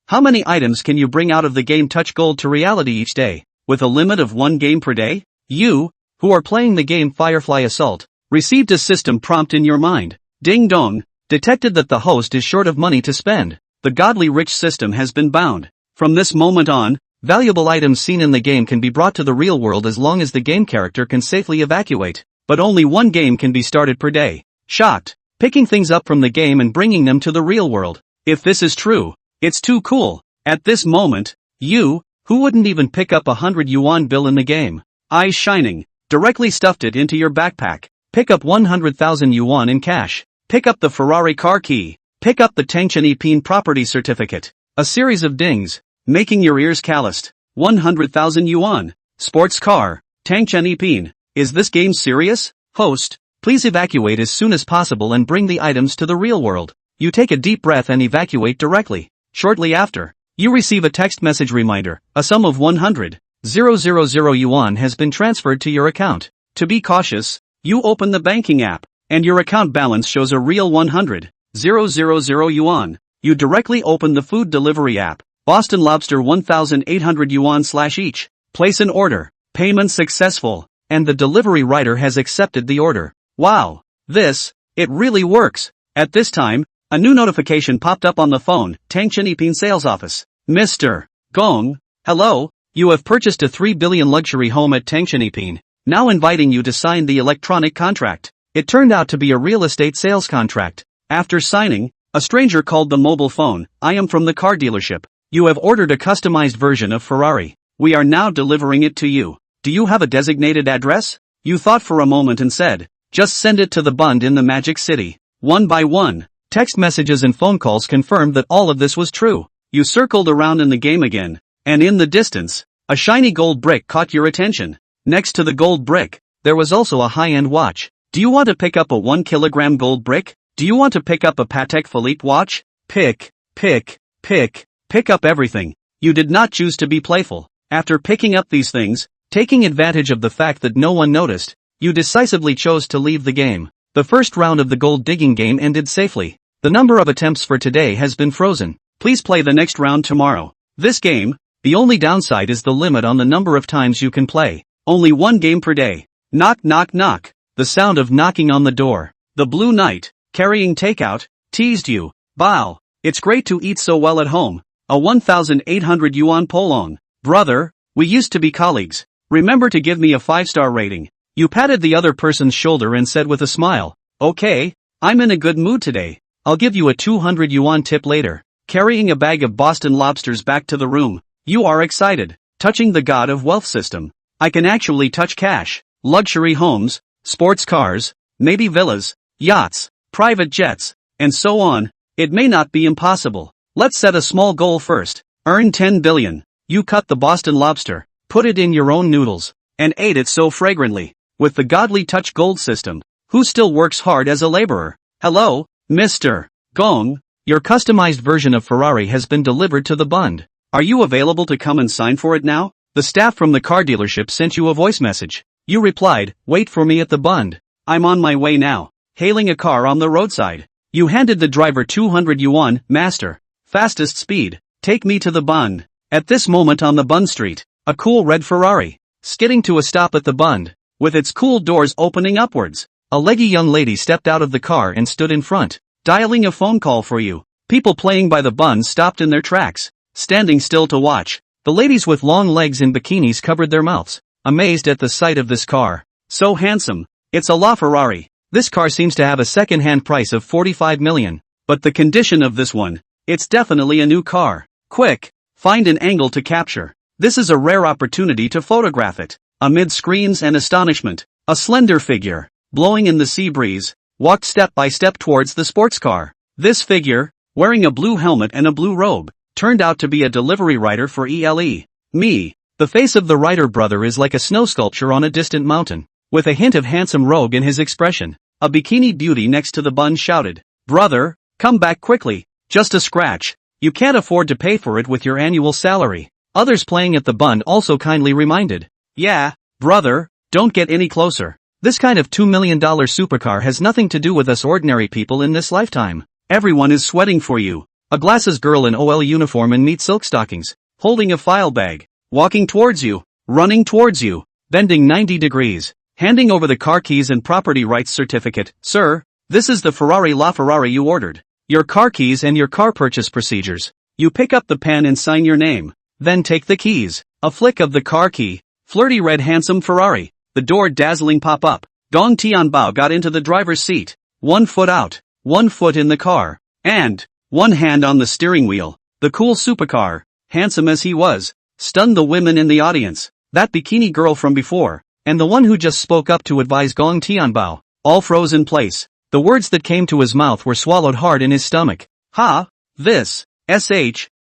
How many items can you bring out of the game Touch Gold to reality each day, with a limit of 1 game per day? You, who are playing the game Firefly Assault, received a system prompt in your mind. Ding dong, detected that the host is short of money to spend. The godly rich system has been bound. From this moment on, valuable items seen in the game can be brought to the real world as long as the game character can safely evacuate. But only 1 game can be started per day. Shocked, picking things up from the game and bringing them to the real world. If this is true, it's too cool. At this moment, you, who wouldn't even pick up a 100 yuan bill in the game, eyes shining, directly stuffed it into your backpack. Pick up 100,000 yuan in cash. Pick up the Ferrari car key. Pick up the Tangchen Ipin property certificate. A series of dings, making your ears calloused. 100,000 yuan. Sports car. Tangchen Ipin. Is this game serious? Host, please evacuate as soon as possible and bring the items to the real world. You take a deep breath and evacuate directly. Shortly after, you receive a text message reminder. A sum of 100,000 yuan has been transferred to your account. To be cautious, you open the banking app, and your account balance shows a real 100,000 yuan. You directly open the food delivery app. Boston Lobster 1,800 yuan /each. Place an order. Payment successful. And the delivery rider has accepted the order. Wow! It really works. At this time, a new notification popped up on the phone. Tangchen Ipin sales office. Mr. Gong, hello, you have purchased a 3 billion luxury home at Tangchen Ipin, now inviting you to sign the electronic contract. It turned out to be a real estate sales contract. After signing, a stranger called the mobile phone. I am from the car dealership. You have ordered a customized version of Ferrari. We are now delivering it to you. Do you have a designated address? You thought for a moment and said, just send it to the Bund in the Magic City. One by one, text messages and phone calls confirmed that all of this was true. You circled around in the game again, and in the distance, a shiny gold brick caught your attention. Next to the gold brick, there was also a high-end watch. Do you want to pick up a 1 kilogram gold brick? Do you want to pick up a Patek Philippe watch? Pick up everything. You did not choose to be playful. After picking up these things, taking advantage of the fact that no one noticed, you decisively chose to leave the game. The first round of the gold digging game ended safely. The number of attempts for today has been frozen. Please play the next round tomorrow. This game, the only downside is the limit on the number of times you can play. Only 1 game per day. Knock knock knock. The sound of knocking on the door. The Blue Knight, carrying takeout, teased you. Bow. It's great to eat so well at home. A 1,800 yuan polong. Brother, we used to be colleagues. Remember to give me a 5-star rating. You patted the other person's shoulder and said with a smile, okay, I'm in a good mood today. I'll give you a 200 yuan tip later. Carrying a bag of Boston lobsters back to the room. You are excited. Touching the god of wealth system. I can actually touch cash. Luxury homes, sports cars, maybe villas, yachts, private jets, and so on. It may not be impossible. Let's set a small goal first. Earn 10 billion. You cut the Boston lobster, put it in your own noodles, and ate it so fragrantly. With the godly touch gold system, who still works hard as a laborer? Hello, Mr. Gong. Your customized version of Ferrari has been delivered to the Bund. Are you available to come and sign for it now? The staff from the car dealership sent you a voice message. You replied, wait for me at the Bund. I'm on my way now. Hailing a car on the roadside. You handed the driver 200 yuan, master. Fastest speed. Take me to the Bund. At this moment on the Bund Street, a cool red Ferrari, skidding to a stop at the Bund, with its cool doors opening upwards. A leggy young lady stepped out of the car and stood in front, dialing a phone call for you. People playing by the Bund stopped in their tracks, standing still to watch. The ladies with long legs in bikinis covered their mouths, amazed at the sight of this car. So handsome. It's a LaFerrari. This car seems to have a second-hand price of 45 million. But the condition of this one, it's definitely a new car. Quick, find an angle to capture. This is a rare opportunity to photograph it. Amid screams and astonishment, a slender figure, blowing in the sea breeze, walked step by step towards the sports car. This figure, wearing a blue helmet and a blue robe, turned out to be a delivery rider for ELE. Me. The face of the rider brother is like a snow sculpture on a distant mountain, with a hint of handsome rogue in his expression. A bikini beauty next to the Bund shouted, brother, come back quickly, just a scratch. You can't afford to pay for it with your annual salary. Others playing at the Bund also kindly reminded, yeah, brother, don't get any closer. This kind of $2 million supercar has nothing to do with us ordinary people in this lifetime. Everyone is sweating for you. A glasses girl in OL uniform and neat silk stockings, holding a file bag, walking towards you, running towards you, bending 90 degrees, handing over the car keys and property rights certificate. Sir, this is the Ferrari LaFerrari you ordered. Your car keys and your car purchase procedures. You pick up the pen and sign your name. Then take the keys. A flick of the car key. Flirty red handsome Ferrari. The door dazzling pop up. Gong Tianbao got into the driver's seat. 1 foot out. 1 foot in the car. And 1 hand on the steering wheel. The cool supercar, handsome as he was, stunned the women in the audience. That bikini girl from before, and the one who just spoke up to advise Gong Tianbao, all froze in place. The words that came to his mouth were swallowed hard in his stomach. Ha! This.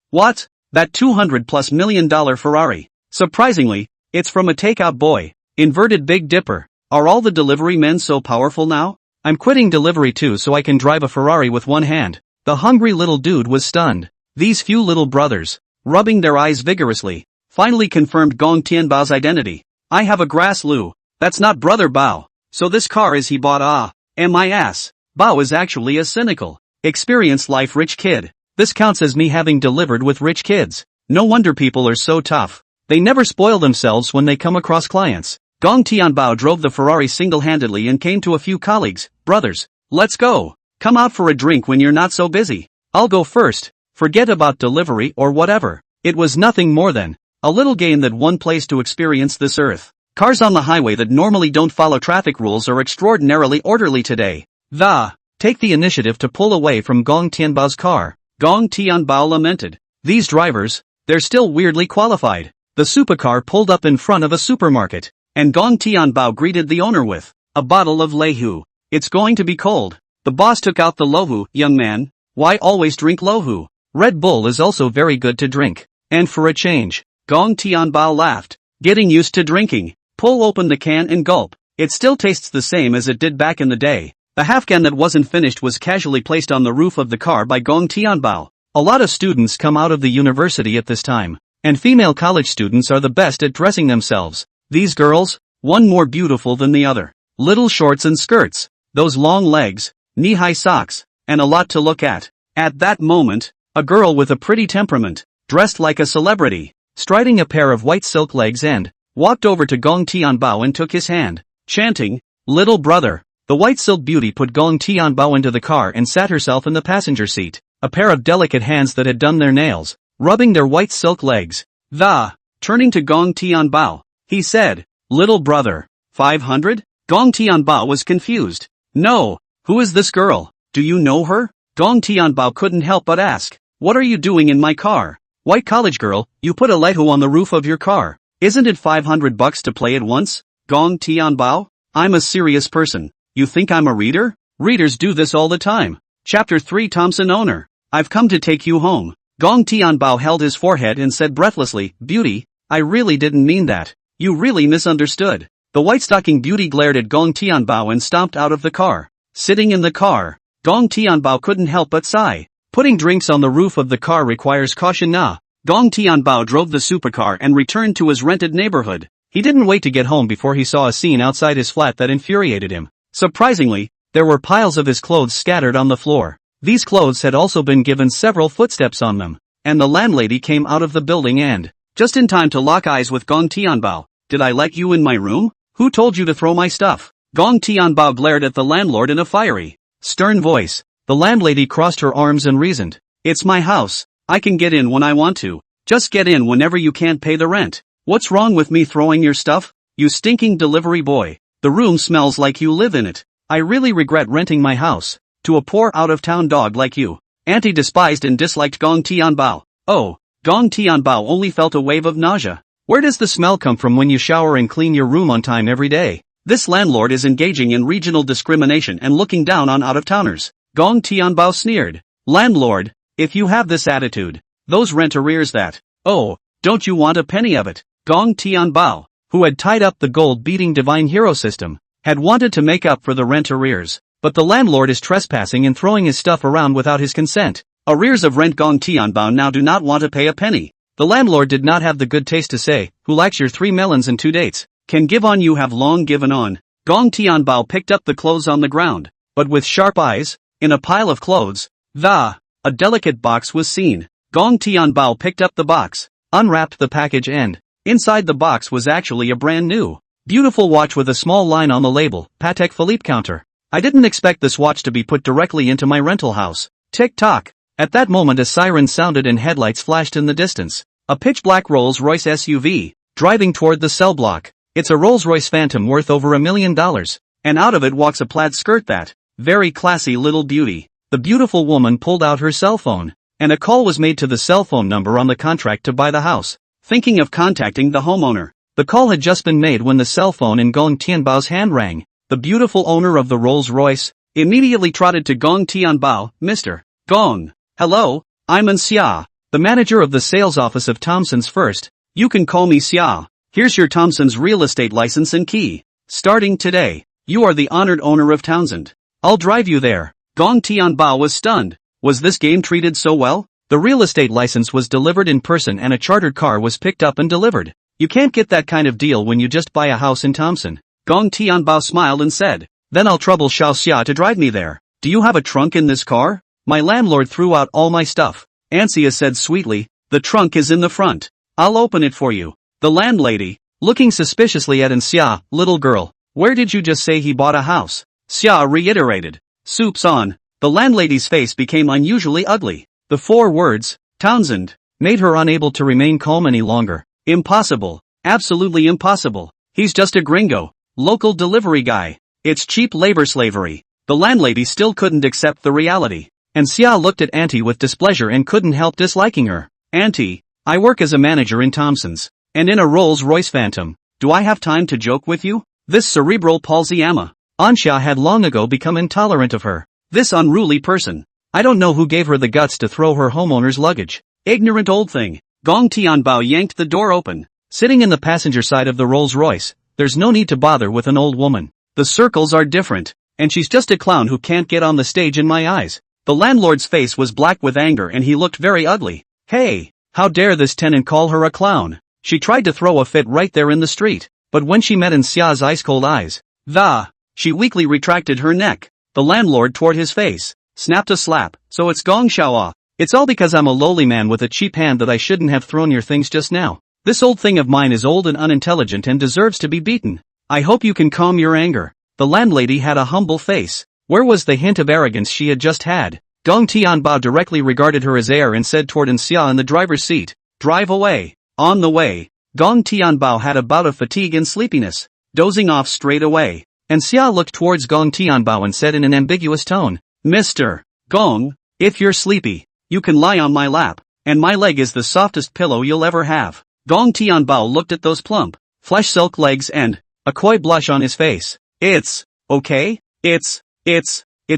What? That $200+ million Ferrari. Surprisingly, it's from a takeout boy. Inverted Big Dipper. Are all the delivery men so powerful now? I'm quitting delivery too so I can drive a Ferrari with 1 hand. The hungry little dude was stunned. These few little brothers, rubbing their eyes vigorously, finally confirmed Gong Tianbao's identity. I have a grass Lu. That's not Brother Bao. So this car is he bought my ass. Bao is actually a cynical, experienced life rich kid. This counts as me having delivered with rich kids. No wonder people are so tough. They never spoil themselves when they come across clients. Gong Tianbao drove the Ferrari single-handedly and came to a few colleagues. Brothers, let's go. Come out for a drink when you're not so busy. I'll go first. Forget about delivery or whatever. It was nothing more than a little game that one place to experience this earth. Cars on the highway that normally don't follow traffic rules are extraordinarily orderly today. Take the initiative to pull away from Gong Tianbao's car. Gong Tianbao lamented. These drivers, they're still weirdly qualified. The supercar pulled up in front of a supermarket, and Gong Tianbao greeted the owner with a bottle of Lehu. It's going to be cold. The boss took out the Lohu. Young man, why always drink Lohu? Red Bull is also very good to drink. And for a change, Gong Tianbao laughed. Getting used to drinking. Pull open the can and gulp. It still tastes the same as it did back in the day. The half can that wasn't finished was casually placed on the roof of the car by Gong Tianbao. A lot of students come out of the university at this time, and female college students are the best at dressing themselves. These girls, one more beautiful than the other. Little shorts and skirts, those long legs, knee-high socks, and a lot to look at. At that moment, a girl with a pretty temperament, dressed like a celebrity, striding a pair of white silk legs and walked over to Gong Tianbao and took his hand, chanting, "Little brother." The white silk beauty put Gong Tianbao into the car and sat herself in the passenger seat, a pair of delicate hands that had done their nails, rubbing their white silk legs. Turning to Gong Tianbao, he said, "Little brother, 500? Gong Tianbao was confused. No, who is this girl? Do you know her? Gong Tianbao couldn't help but ask. What are you doing in my car? White college girl, you put a Lehu on the roof of your car. Isn't it $500 to play it once? Gong Tianbao? I'm a serious person. You think I'm a reader? Readers do this all the time. Chapter 3 Thompson owner. I've come to take you home. Gong Tianbao held his forehead and said breathlessly, "Beauty, I really didn't mean that. You really misunderstood." The white-stocking beauty glared at Gong Tianbao and stomped out of the car. Sitting in the car, Gong Tianbao couldn't help but sigh. Putting drinks on the roof of the car requires caution. Gong Tianbao drove the supercar and returned to his rented neighborhood. He didn't wait to get home before he saw a scene outside his flat that infuriated him. Surprisingly, there were piles of his clothes scattered on the floor. These clothes had also been given several footsteps on them, and the landlady came out of the building and, just in time to lock eyes with Gong Tianbao. "Did I let you in my room? Who told you to throw my stuff?" Gong Tianbao glared at the landlord in a fiery, stern voice. The landlady crossed her arms and reasoned. "It's my house. I can get in when I want to. Just get in whenever you can't pay the rent. What's wrong with me throwing your stuff? You stinking delivery boy. The room smells like you live in it. I really regret renting my house to a poor out-of-town dog like you." Auntie despised and disliked Gong Tianbao. Oh, Gong Tianbao only felt a wave of nausea. Where does the smell come from when you shower and clean your room on time every day? This landlord is engaging in regional discrimination and looking down on out-of-towners. Gong Tianbao sneered. "Landlord, if you have this attitude, those rent arrears that, don't you want a penny of it?" Gong Tianbao, who had tied up the gold-beating divine hero system, had wanted to make up for the rent arrears, but the landlord is trespassing and throwing his stuff around without his consent. Arrears of rent. Gong Tianbao now do not want to pay a penny. The landlord did not have the good taste to say, "Who likes your 3 melons and 2 dates? Can give on you have long given on." Gong Tianbao picked up the clothes on the ground, but with sharp eyes, in a pile of clothes. a delicate box was seen. Gong Tianbao picked up the box, unwrapped the package and, inside the box was actually a brand new, beautiful watch with a small line on the label, Patek Philippe counter. I didn't expect this watch to be put directly into my rental house. Tick-tock. At that moment a siren sounded and headlights flashed in the distance. A pitch-black Rolls-Royce SUV, driving toward the cell block. It's a Rolls-Royce Phantom worth over $1 million, and out of it walks a plaid skirt that, very classy little beauty. The beautiful woman pulled out her cell phone, and a call was made to the cell phone number on the contract to buy the house. Thinking of contacting the homeowner, the call had just been made when the cell phone in Gong Tianbao's hand rang. The beautiful owner of the Rolls-Royce immediately trotted to Gong Tianbao. Mr. Gong. Hello, I'm An Xia, the manager of the sales office of Thompson's First. You can call me Xia. Here's your Thompson's real estate license and key. Starting today, you are the honored owner of Townsend. I'll drive you there. Gong Tianbao was stunned. Was this game treated so well? The real estate license was delivered in person and a chartered car was picked up and delivered. You can't get that kind of deal when you just buy a house in Thompson. Gong Tianbao smiled and said, then I'll trouble Xiao Xia to drive me there. Do you have a trunk in this car? My landlord threw out all my stuff. Anxia said sweetly, the trunk is in the front. I'll open it for you. The landlady, looking suspiciously at An Xia, little girl, where did you just say he bought a house? Xia reiterated. Soup's on. The landlady's face became unusually ugly. The 4 words, Townsend, made her unable to remain calm any longer. Impossible. Absolutely impossible. He's just a gringo. Local delivery guy. It's cheap labor slavery. The landlady still couldn't accept the reality. And Xia looked at Auntie with displeasure and couldn't help disliking her. Auntie, I work as a manager in Thompson's, and in a Rolls-Royce Phantom. Do I have time to joke with you? This cerebral palsy Amma. Anxia had long ago become intolerant of her. This unruly person. I don't know who gave her the guts to throw her homeowner's luggage. Ignorant old thing. Gong Tianbao yanked the door open. Sitting in the passenger side of the Rolls-Royce, there's no need to bother with an old woman. The circles are different, and she's just a clown who can't get on the stage in my eyes. The landlord's face was black with anger and he looked very ugly. Hey, how dare this tenant call her a clown? She tried to throw a fit right there in the street, but when she met An Xia's ice-cold eyes, she weakly retracted her neck. The landlord toward his face, snapped a slap. So it's Gong Xiaoa. It's all because I'm a lowly man with a cheap hand that I shouldn't have thrown your things just now. This old thing of mine is old and unintelligent and deserves to be beaten. I hope you can calm your anger. The landlady had a humble face. Where was the hint of arrogance she had just had? Gong Tianbao directly regarded her as heir and said toward An Xia in the driver's seat, drive away. On the way, Gong Tianbao had a bout of fatigue and sleepiness, dozing off straight away. An Xia looked towards Gong Tianbao and said in an ambiguous tone, Mr. Gong, if you're sleepy, you can lie on my lap, and my leg is the softest pillow you'll ever have. Gong Tianbao looked at those plump, flesh silk legs and, a coy blush on his face. It's, okay? It's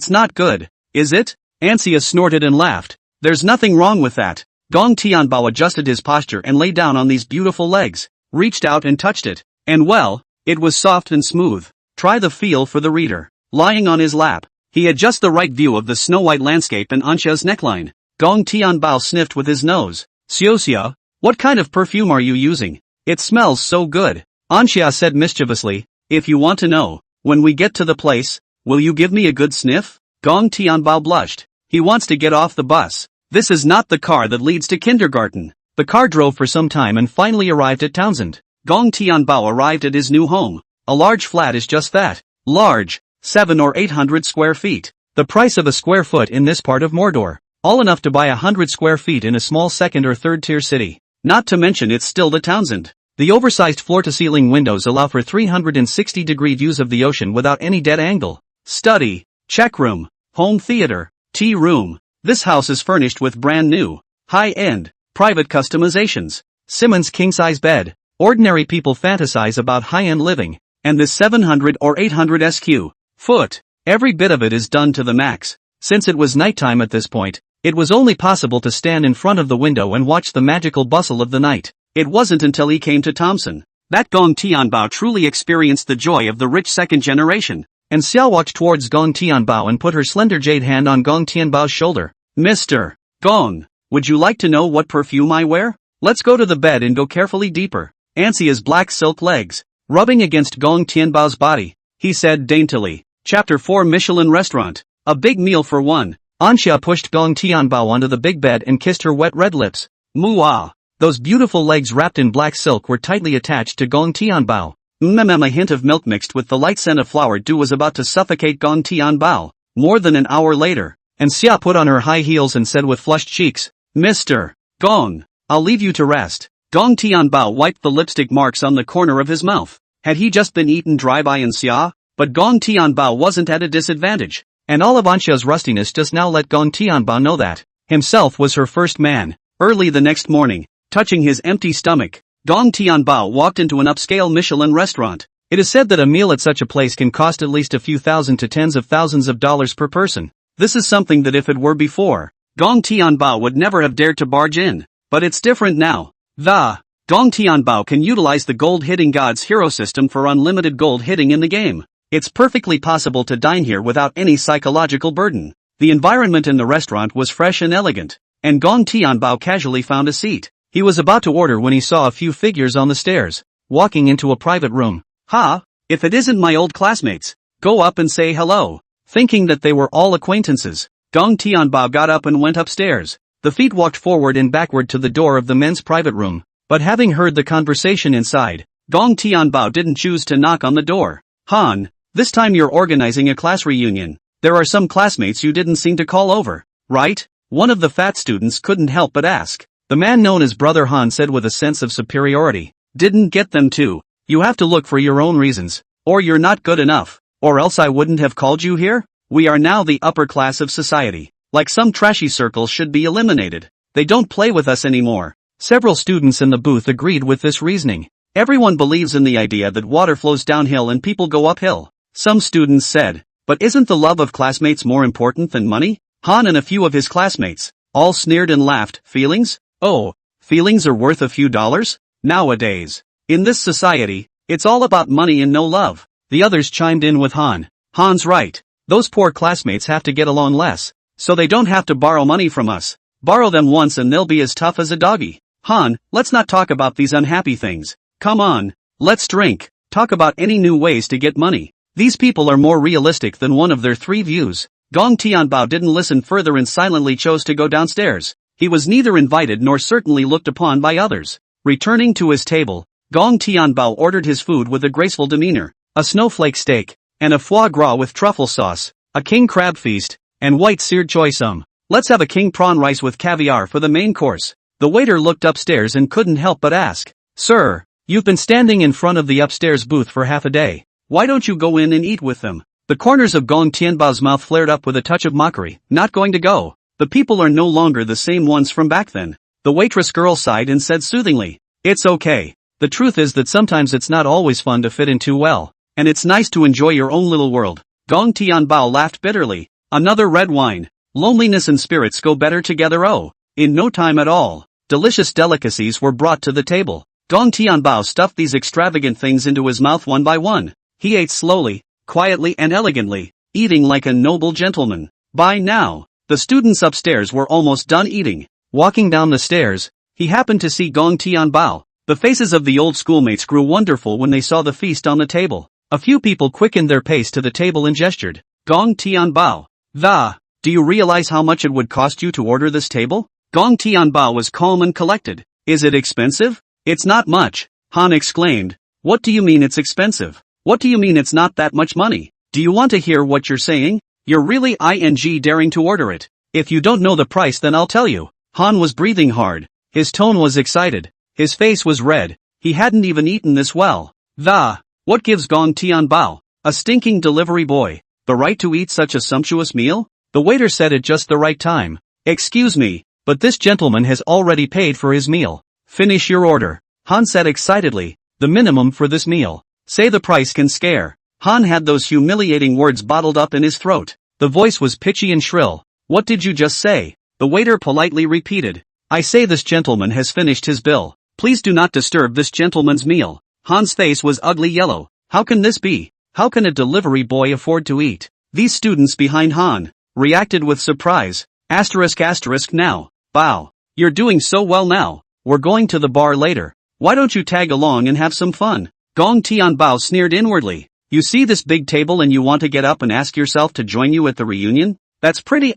not good, is it? Anxia snorted and laughed. There's nothing wrong with that. Gong Tianbao adjusted his posture and lay down on these beautiful legs, reached out and touched it, and well, it was soft and smooth. Try the feel for the reader. Lying on his lap, he had just the right view of the snow-white landscape and Anxia's neckline. Gong Tianbao sniffed with his nose. Xiaoxia, what kind of perfume are you using? It smells so good. Anxia said mischievously, if you want to know, when we get to the place, will you give me a good sniff? Gong Tianbao blushed. He wants to get off the bus. This is not the car that leads to kindergarten. The car drove for some time and finally arrived at Townsend. Gong Tianbao arrived at his new home. A large flat is just that. Large. 700 or 800 square feet. The price of a square foot in this part of Mordor. All enough to buy 100 square feet in a small second or third tier city. Not to mention it's still the Townsend. The oversized floor-to-ceiling windows allow for 360-degree views of the ocean without any dead angle. Study, check room, home theater, tea room. This house is furnished with brand new, high-end, private customizations. Simmons king-size bed. Ordinary people fantasize about high-end living. And this 700 or 800 sq.ft. Every bit of it is done to the max. Since it was nighttime at this point, it was only possible to stand in front of the window and watch the magical bustle of the night. It wasn't until he came to Thompson that Gong Tianbao truly experienced the joy of the rich second generation. And Xiao walked towards Gong Tianbao and put her slender jade hand on Gong Tianbao's shoulder. Mr. Gong, would you like to know what perfume I wear? Let's go to the bed and go carefully deeper. Anxia's black silk legs, rubbing against Gong Tianbao's body, he said daintily. Chapter 4 Michelin Restaurant. A big meal for one. Anxia pushed Gong Tianbao onto the big bed and kissed her wet red lips. Mwah! Those beautiful legs wrapped in black silk were tightly attached to Gong Tianbao. A hint of milk mixed with the light scent of flower dew was about to suffocate Gong Tianbao. More than an hour later, and Xia put on her high heels and said with flushed cheeks, Mr. Gong, I'll leave you to rest. Gong Tianbao wiped the lipstick marks on the corner of his mouth. Had he just been eaten dry by Xia? But Gong Tianbao wasn't at a disadvantage. And all of Anxia's rustiness just now let Gong Tianbao know that himself was her first man. Early the next morning, touching his empty stomach, Gong Tianbao walked into an upscale Michelin restaurant. It is said that a meal at such a place can cost at least a few thousand to tens of thousands of dollars per person. This is something that if it were before, Gong Tianbao would never have dared to barge in. But it's different now. Gong Tianbao can utilize the gold hitting god's hero system for unlimited gold hitting in the game. It's perfectly possible to dine here without any psychological burden. The environment in the restaurant was fresh and elegant, and Gong Tianbao casually found a seat. He was about to order when he saw a few figures on the stairs, walking into a private room. If it isn't my old classmates, go up and say hello. Thinking that they were all acquaintances, Gong Tianbao got up and went upstairs. The feet walked forward and backward to the door of the men's private room, but having heard the conversation inside, Gong Tianbao didn't choose to knock on the door. Han, this time you're organizing a class reunion. There are some classmates you didn't seem to call over, right? One of the fat students couldn't help but ask. The man known as Brother Han said with a sense of superiority. Didn't get them too. You have to look for your own reasons, or you're not good enough, or else I wouldn't have called you here. We are now the upper class of society. Like some trashy circles should be eliminated. They don't play with us anymore. Several students in the booth agreed with this reasoning. Everyone believes in the idea that water flows downhill and people go uphill. Some students said, but isn't the love of classmates more important than money? Han and a few of his classmates all sneered and laughed. Feelings? Oh, feelings are worth a few dollars? Nowadays, in this society, it's all about money and no love. The others chimed in with Han. Han's right. Those poor classmates have to get along less, so they don't have to borrow money from us. Borrow them once and they'll be as tough as a doggy. Han, let's not talk about these unhappy things. Come on, let's drink. Talk about any new ways to get money. These people are more realistic than one of their three views. Gong Tianbao didn't listen further and silently chose to go downstairs. He was neither invited nor certainly looked upon by others. Returning to his table, Gong Tianbao ordered his food with a graceful demeanor. A snowflake steak, and a foie gras with truffle sauce, a king crab feast, and white seared choy sum. Let's have a king prawn rice with caviar for the main course. The waiter looked upstairs and couldn't help but ask, Sir, you've been standing in front of the upstairs booth for half a day. Why don't you go in and eat with them? The corners of Gong Tianbao's mouth flared up with a touch of mockery. Not going to go. The people are no longer the same ones from back then. The waitress girl sighed and said soothingly, It's okay. The truth is that sometimes it's not always fun to fit in too well, and it's nice to enjoy your own little world. Gong Tianbao laughed bitterly. Another red wine. Loneliness and spirits go better together. Oh, in no time at all, delicious delicacies were brought to the table. Gong Tianbao stuffed these extravagant things into his mouth one by one. He ate slowly, quietly and elegantly, eating like a noble gentleman. By now, the students upstairs were almost done eating. Walking down the stairs, he happened to see Gong Tianbao. The faces of the old schoolmates grew wonderful when they saw the feast on the table. A few people quickened their pace to the table and gestured. Gong Tianbao. Do you realize how much it would cost you to order this table? Gong Tianbao was calm and collected. Is it expensive? It's not much, Han exclaimed. What do you mean it's expensive? What do you mean it's not that much money? Do you want to hear what you're saying? You're really daring to order it. If you don't know the price then I'll tell you. Han was breathing hard. His tone was excited. His face was red. He hadn't even eaten this well. What gives Gong Tianbao, a stinking delivery boy, the right to eat such a sumptuous meal? The waiter said at just the right time. Excuse me, but this gentleman has already paid for his meal. Finish your order. Han said excitedly. The minimum for this meal. Say the price can scare. Han had those humiliating words bottled up in his throat. The voice was pitchy and shrill. What did you just say? The waiter politely repeated. I say this gentleman has finished his bill. Please do not disturb this gentleman's meal. Han's face was ugly yellow. How can this be? How can a delivery boy afford to eat? These students behind Han reacted with surprise. Now. Bow. You're doing so well now. We're going to the bar later. Why don't you tag along and have some fun? Gong Tianbao sneered inwardly. You see this big table and you want to get up and ask yourself to join you at the reunion? That's pretty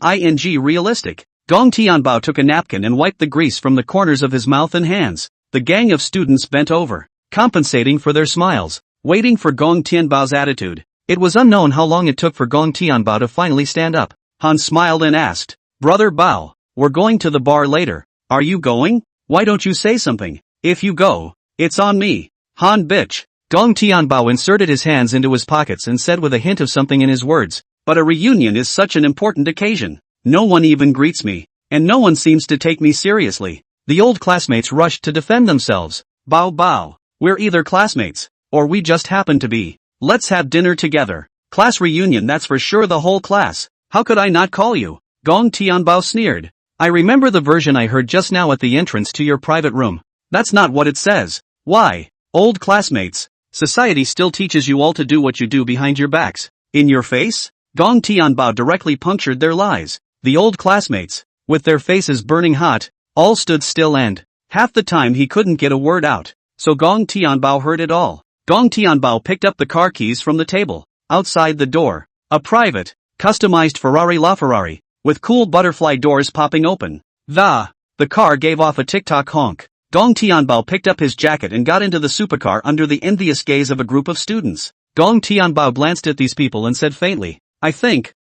realistic. Gong Tianbao took a napkin and wiped the grease from the corners of his mouth and hands. The gang of students bent over, compensating for their smiles, waiting for Gong Tianbao's attitude. It was unknown how long it took for Gong Tianbao to finally stand up. Han smiled and asked, "Brother Bao, we're going to the bar later. Are you going? Why don't you say something? If you go, it's on me." Han bitch. Gong Tianbao inserted his hands into his pockets and said with a hint of something in his words, "But a reunion is such an important occasion. No one even greets me, and no one seems to take me seriously." The old classmates rushed to defend themselves. "Bao Bao, we're either classmates, or we just happen to be. Let's have dinner together. Class reunion, that's for sure, the whole class. How could I not call you?" Gong Tianbao sneered. "I remember the version I heard just now at the entrance to your private room. That's not what it says. Why, old classmates, society still teaches you all to do what you do behind your backs. In your face?" Gong Tianbao directly punctured their lies. The old classmates, with their faces burning hot, all stood still and, half the time he couldn't get a word out, so Gong Tianbao heard it all. Gong Tianbao picked up the car keys from the table. Outside the door, a private, customized Ferrari LaFerrari, with cool butterfly doors popping open. The car gave off a tick-tock honk. Gong Tianbao picked up his jacket and got into the supercar under the envious gaze of a group of students. Gong Tianbao glanced at these people and said faintly, I think,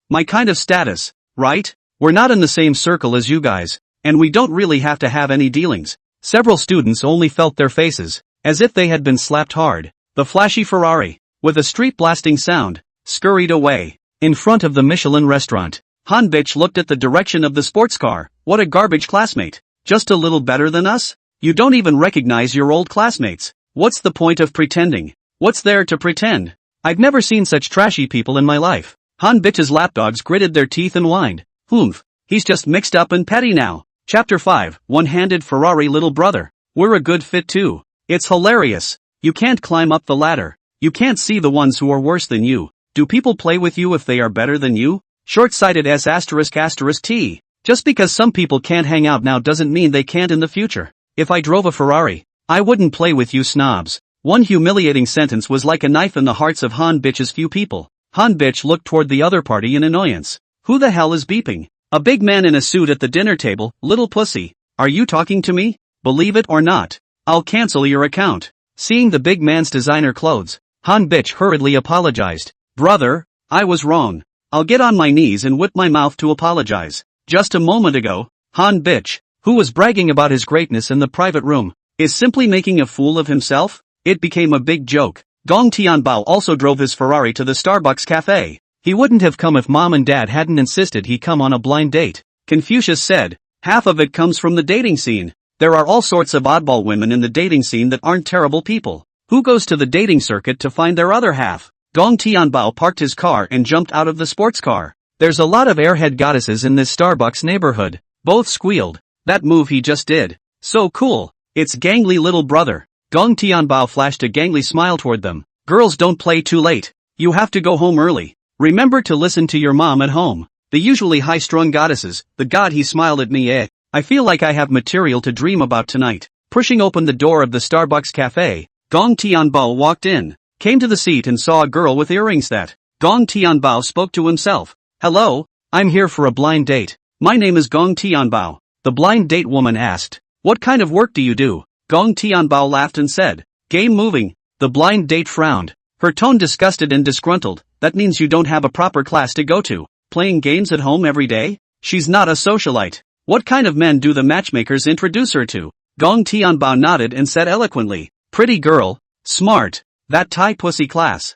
my kind of status, right? We're not in the same circle as you guys, and we don't really have to have any dealings." Several students only felt their faces, as if they had been slapped hard. The flashy Ferrari, with a street-blasting sound, scurried away. In front of the Michelin restaurant, Han bitch looked at the direction of the sports car. "What a garbage classmate. Just a little better than us? You don't even recognize your old classmates. What's the point of pretending? What's there to pretend? I've never seen such trashy people in my life." Han bitch's lapdogs gritted their teeth and whined. "Humph, he's just mixed up and petty now." Chapter 5, One-Handed Ferrari Little Brother. "We're a good fit too. It's hilarious. You can't climb up the ladder. You can't see the ones who are worse than you. Do people play with you if they are better than you? Short-sighted ***T. Just because some people can't hang out now doesn't mean they can't in the future. If I drove a Ferrari, I wouldn't play with you snobs." One humiliating sentence was like a knife in the hearts of Han bitch's few people. Han bitch looked toward the other party in annoyance. Who the hell is beeping? A big man in a suit at the dinner table. "Little pussy, are you talking to me? Believe it or not, I'll cancel your account." Seeing the big man's designer clothes, Han bitch hurriedly apologized. "Brother, I was wrong. I'll get on my knees and whip my mouth to apologize. Just a moment ago, Han bitch, who was bragging about his greatness in the private room, is simply making a fool of himself." It became a big joke. Gong Tianbao also drove his Ferrari to the Starbucks cafe. He wouldn't have come if mom and dad hadn't insisted he come on a blind date. Confucius said, "Half of it comes from the dating scene. There are all sorts of oddball women in the dating scene that aren't terrible people. Who goes to the dating circuit to find their other half?" Gong Tianbao parked his car and jumped out of the sports car. "There's a lot of airhead goddesses in this Starbucks neighborhood." Both squealed. That move he just did. So cool. It's gangly little brother. Gong Tianbao flashed a gangly smile toward them. "Girls don't play too late. You have to go home early. Remember to listen to your mom at home." The usually high-strung goddesses, the god he smiled at me. I feel like I have material to dream about tonight. Pushing open the door of the Starbucks cafe, Gong Tianbao walked in, came to the seat and saw a girl with earrings that. Gong Tianbao spoke to himself. "Hello, I'm here for a blind date. My name is Gong Tianbao." The blind date woman asked, "What kind of work do you do?" Gong Tianbao laughed and said, "Game moving." The blind date frowned, her tone disgusted and disgruntled. "That means you don't have a proper class to go to. Playing games at home every day? She's not a socialite. What kind of men do the matchmakers introduce her to?" Gong Tianbao nodded and said eloquently, "Pretty girl, smart, that Thai pussy class.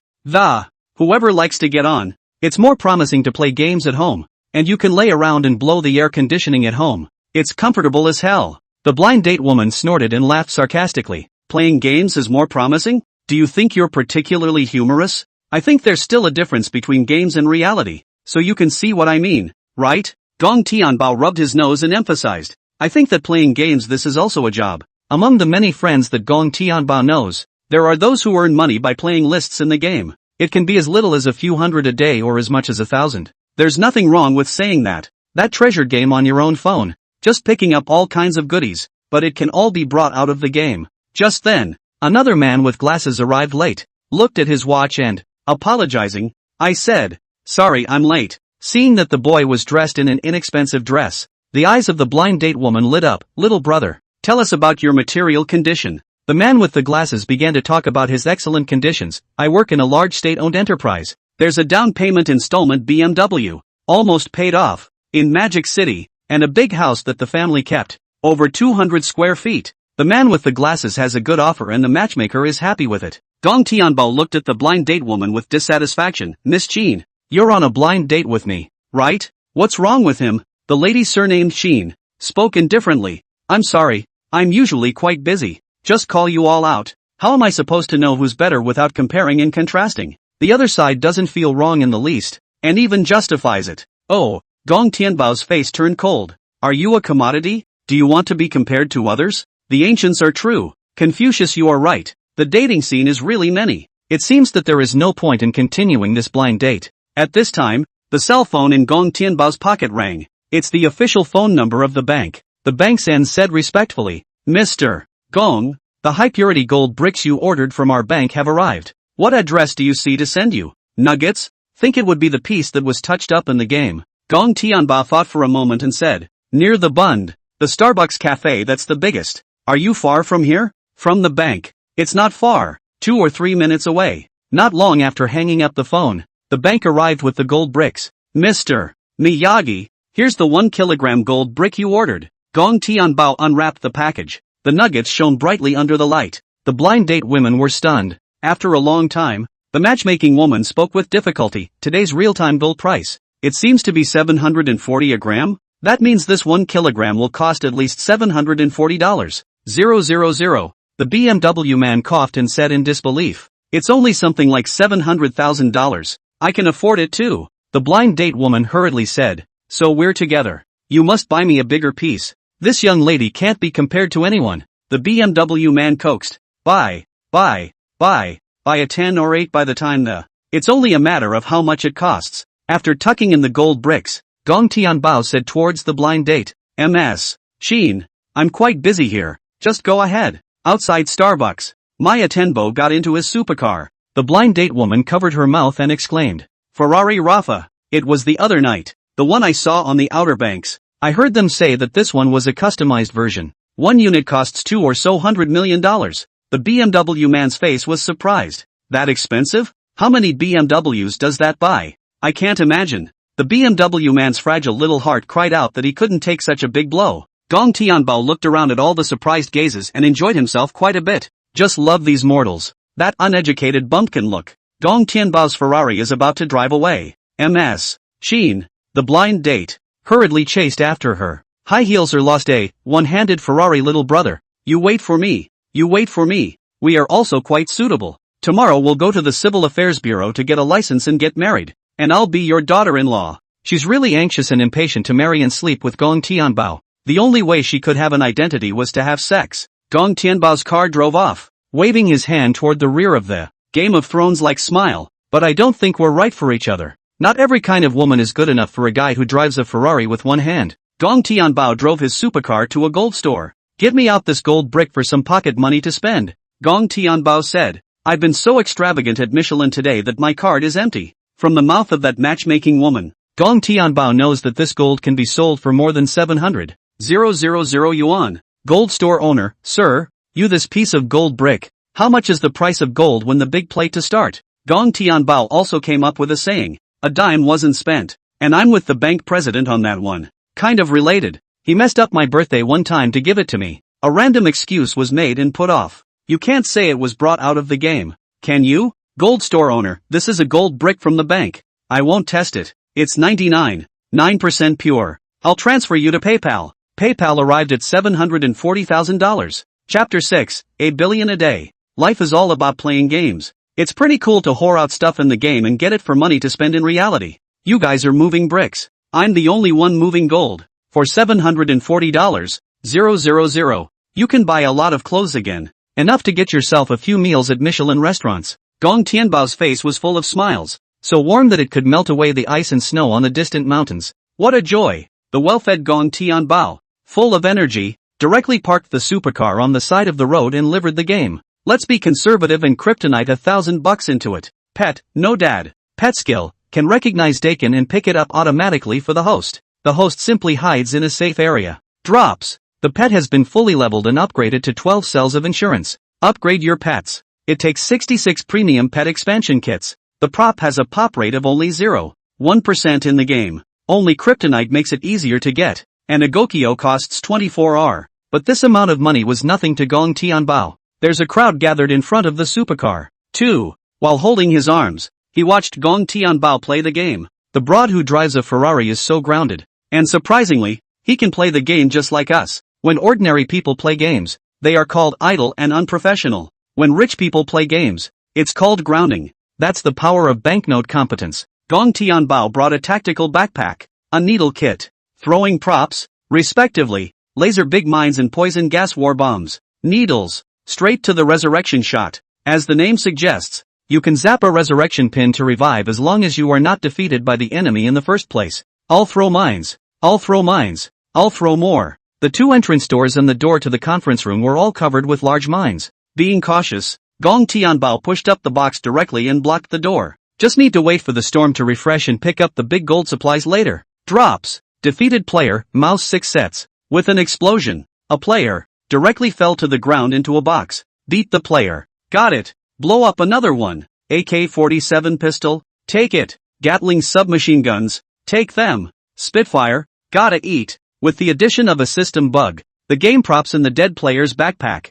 Whoever likes to get on. It's more promising to play games at home, and you can lay around and blow the air conditioning at home. It's comfortable as hell." The blind date woman snorted and laughed sarcastically. "Playing games is more promising? Do you think you're particularly humorous? I think there's still a difference between games and reality, so you can see what I mean, right?" Gong Tianbao rubbed his nose and emphasized, "I think that playing games, this is also a job." Among the many friends that Gong Tianbao knows, there are those who earn money by playing lists in the game. It can be as little as a few hundred a day or as much as 1,000. There's nothing wrong with saying that. That treasure game on your own phone. Just picking up all kinds of goodies, but it can all be brought out of the game. Just then, another man with glasses arrived late, looked at his watch and, apologizing, "I said, sorry I'm late." Seeing that the boy was dressed in an inexpensive dress, the eyes of the blind date woman lit up. Little brother, tell us about your material condition. The man with the glasses began to talk about his excellent conditions. I work in a large state-owned enterprise. There's a down payment installment BMW, almost paid off, in Magic City, and a big house that the family kept, over 200 square feet. The man with the glasses has a good offer and the matchmaker is happy with it. Gong Tianbao looked at the blind date woman with dissatisfaction. Miss Jean, you're on a blind date with me, right? What's wrong with him? The lady surnamed Sheen spoke indifferently. I'm sorry, I'm usually quite busy. Just call you all out. How am I supposed to know who's better without comparing and contrasting? The other side doesn't feel wrong in the least, and even justifies it. Oh, Gong Tianbao's face turned cold. Are you a commodity? Do you want to be compared to others? The ancients are true. Confucius, you are right. The dating scene is really many. It seems that there is no point in continuing this blind date. At this time, the cell phone in Gong Tianbao's pocket rang. It's the official phone number of the bank. The bank's end said respectfully, Mr. Gong, the high-purity gold bricks you ordered from our bank have arrived. What address do you see to send you? Nuggets? Think it would be the piece that was touched up in the game. Gong Tianbao thought for a moment and said, near the Bund, the Starbucks cafe that's the biggest. Are you far from here? From the bank. It's not far, 2 or 3 minutes away. Not long after hanging up the phone, the bank arrived with the gold bricks. Mr. Miyagi, here's the 1 kilogram gold brick you ordered. Gong Tianbao unwrapped the package. The nuggets shone brightly under the light. The blind date women were stunned. After a long time, the matchmaking woman spoke with difficulty. Today's real-time gold price. It seems to be $740 a gram? That means this 1 kilogram will cost at least $740. 000. The BMW man coughed and said in disbelief. It's only something like $700,000. I can afford it too. The blind date woman hurriedly said. So we're together. You must buy me a bigger piece. This young lady can't be compared to anyone. The BMW man coaxed. Buy a 10 or 8 by the time It's only a matter of how much it costs. After tucking in the gold bricks, Gong Tianbao said towards the blind date. Ms. Sheen, I'm quite busy here. Just go ahead. Outside Starbucks. Maya Tenbo got into his supercar. The blind date woman covered her mouth and exclaimed. Ferrari Rafa. It was the other night. The one I saw on the Outer Banks. I heard them say that this one was a customized version. 1 unit costs $2 or so $100 million. The BMW man's face was surprised. That expensive? How many BMWs does that buy? I can't imagine. The BMW man's fragile little heart cried out that he couldn't take such a big blow. Gong Tianbao looked around at all the surprised gazes and enjoyed himself quite a bit. Just love these mortals. That uneducated bumpkin look. Gong Tianbao's Ferrari is about to drive away. Ms. Sheen, the blind date, hurriedly chased after her. High heels are lost, one-handed Ferrari little brother. You wait for me. You wait for me. We are also quite suitable. Tomorrow we'll go to the Civil Affairs Bureau to get a license and get married. And I'll be your daughter-in-law. She's really anxious and impatient to marry and sleep with Gong Tianbao. The only way she could have an identity was to have sex. Gong Tianbao's car drove off, waving his hand toward the rear of the Game of Thrones-like smile. But I don't think we're right for each other. Not every kind of woman is good enough for a guy who drives a Ferrari with one hand. Gong Tianbao drove his supercar to a gold store. Give me out this gold brick for some pocket money to spend. Gong Tianbao said. I've been so extravagant at Michelin today that my card is empty. From the mouth of that matchmaking woman, Gong Tianbao knows that this gold can be sold for more than 700,000 yuan. Gold store owner, sir, you this piece of gold brick. How much is the price of gold when the big plate to start? Gong Tianbao also came up with a saying. A dime wasn't spent. And I'm with the bank president on that one. Kind of related. He messed up my birthday one time to give it to me. A random excuse was made and put off. You can't say it was brought out of the game. Can you? Gold store owner, this is a gold brick from the bank. I won't test it. It's 99.9% pure. I'll transfer you to PayPal. PayPal arrived at $740,000. Chapter 6, A billion a day. Life is all about playing games. It's pretty cool to whore out stuff in the game and get it for money to spend in reality. You guys are moving bricks. I'm the only one moving gold. For $740, 000, you can buy a lot of clothes again. Enough to get yourself a few meals at Michelin restaurants. Gong Tianbao's face was full of smiles, so warm that it could melt away the ice and snow on the distant mountains. What a joy! The well-fed Gong Tianbao, full of energy, directly parked the supercar on the side of the road and livered the game. Let's be conservative and kryptonite $1,000 into it. Pet, no dad. Pet skill, can recognize Dakin and pick it up automatically for the host. The host simply hides in a safe area. Drops. The pet has been fully leveled and upgraded to 12 cells of insurance. Upgrade your pets. It takes 66 premium pet expansion kits. The prop has a pop rate of only 0.1% in the game. Only Kryptonite makes it easier to get, and a Gokyo costs 24R. But this amount of money was nothing to Gong Tianbao. There's a crowd gathered in front of the supercar. 2. While holding his arms, he watched Gong Tianbao play the game. The broad who drives a Ferrari is so grounded. And surprisingly, he can play the game just like us. When ordinary people play games, they are called idle and unprofessional. When rich people play games, it's called grounding. That's the power of banknote competence. Gong Tianbao brought a tactical backpack, a needle kit, throwing props, respectively, laser big mines and poison gas war bombs, needles, straight to the resurrection shot. As the name suggests, you can zap a resurrection pin to revive as long as you are not defeated by the enemy in the first place. I'll throw mines. I'll throw mines. I'll throw more. The 2 entrance doors and the door to the conference room were all covered with large mines. Being cautious, Gong Tianbao pushed up the box directly and blocked the door. Just need to wait for the storm to refresh and pick up the big gold supplies later. Drops. Defeated player, mouse 6 sets. With an explosion, a player directly fell to the ground into a box. Beat the player. Got it. Blow up another one. AK-47 pistol. Take it. Gatling submachine guns. Take them. Spitfire. Gotta eat. With the addition of a system bug, the game props in the dead player's backpack.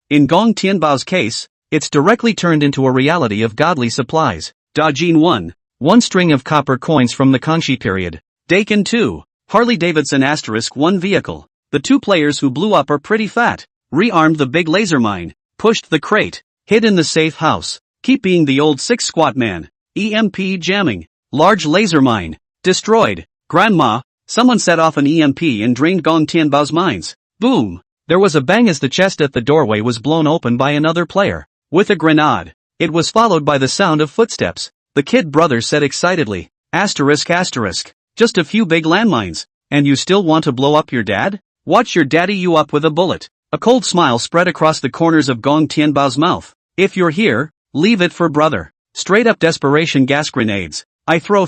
In Gong Tianbao's case, it's directly turned into a reality of godly supplies. Dajin 1. 1 string of copper coins from the Kangxi period. Dakin 2. Harley-Davidson *1 vehicle. The 2 players who blew up are pretty fat. Rearmed the big laser mine. Pushed the crate. Hid in the safe house. Keep being the old 6 squat man. EMP jamming. Large laser mine. Destroyed. Grandma. Someone set off an EMP and drained Gong Tianbao's mines. Boom. There was a bang as the chest at the doorway was blown open by another player. With a grenade. It was followed by the sound of footsteps. The kid brother said excitedly. Asterisk asterisk. Just a few big landmines. And you still want to blow up your dad? Watch your daddy you up with a bullet. A cold smile spread across the corners of Gong Tianbao's mouth. If you're here, leave it for brother. Straight up desperation gas grenades. I throw.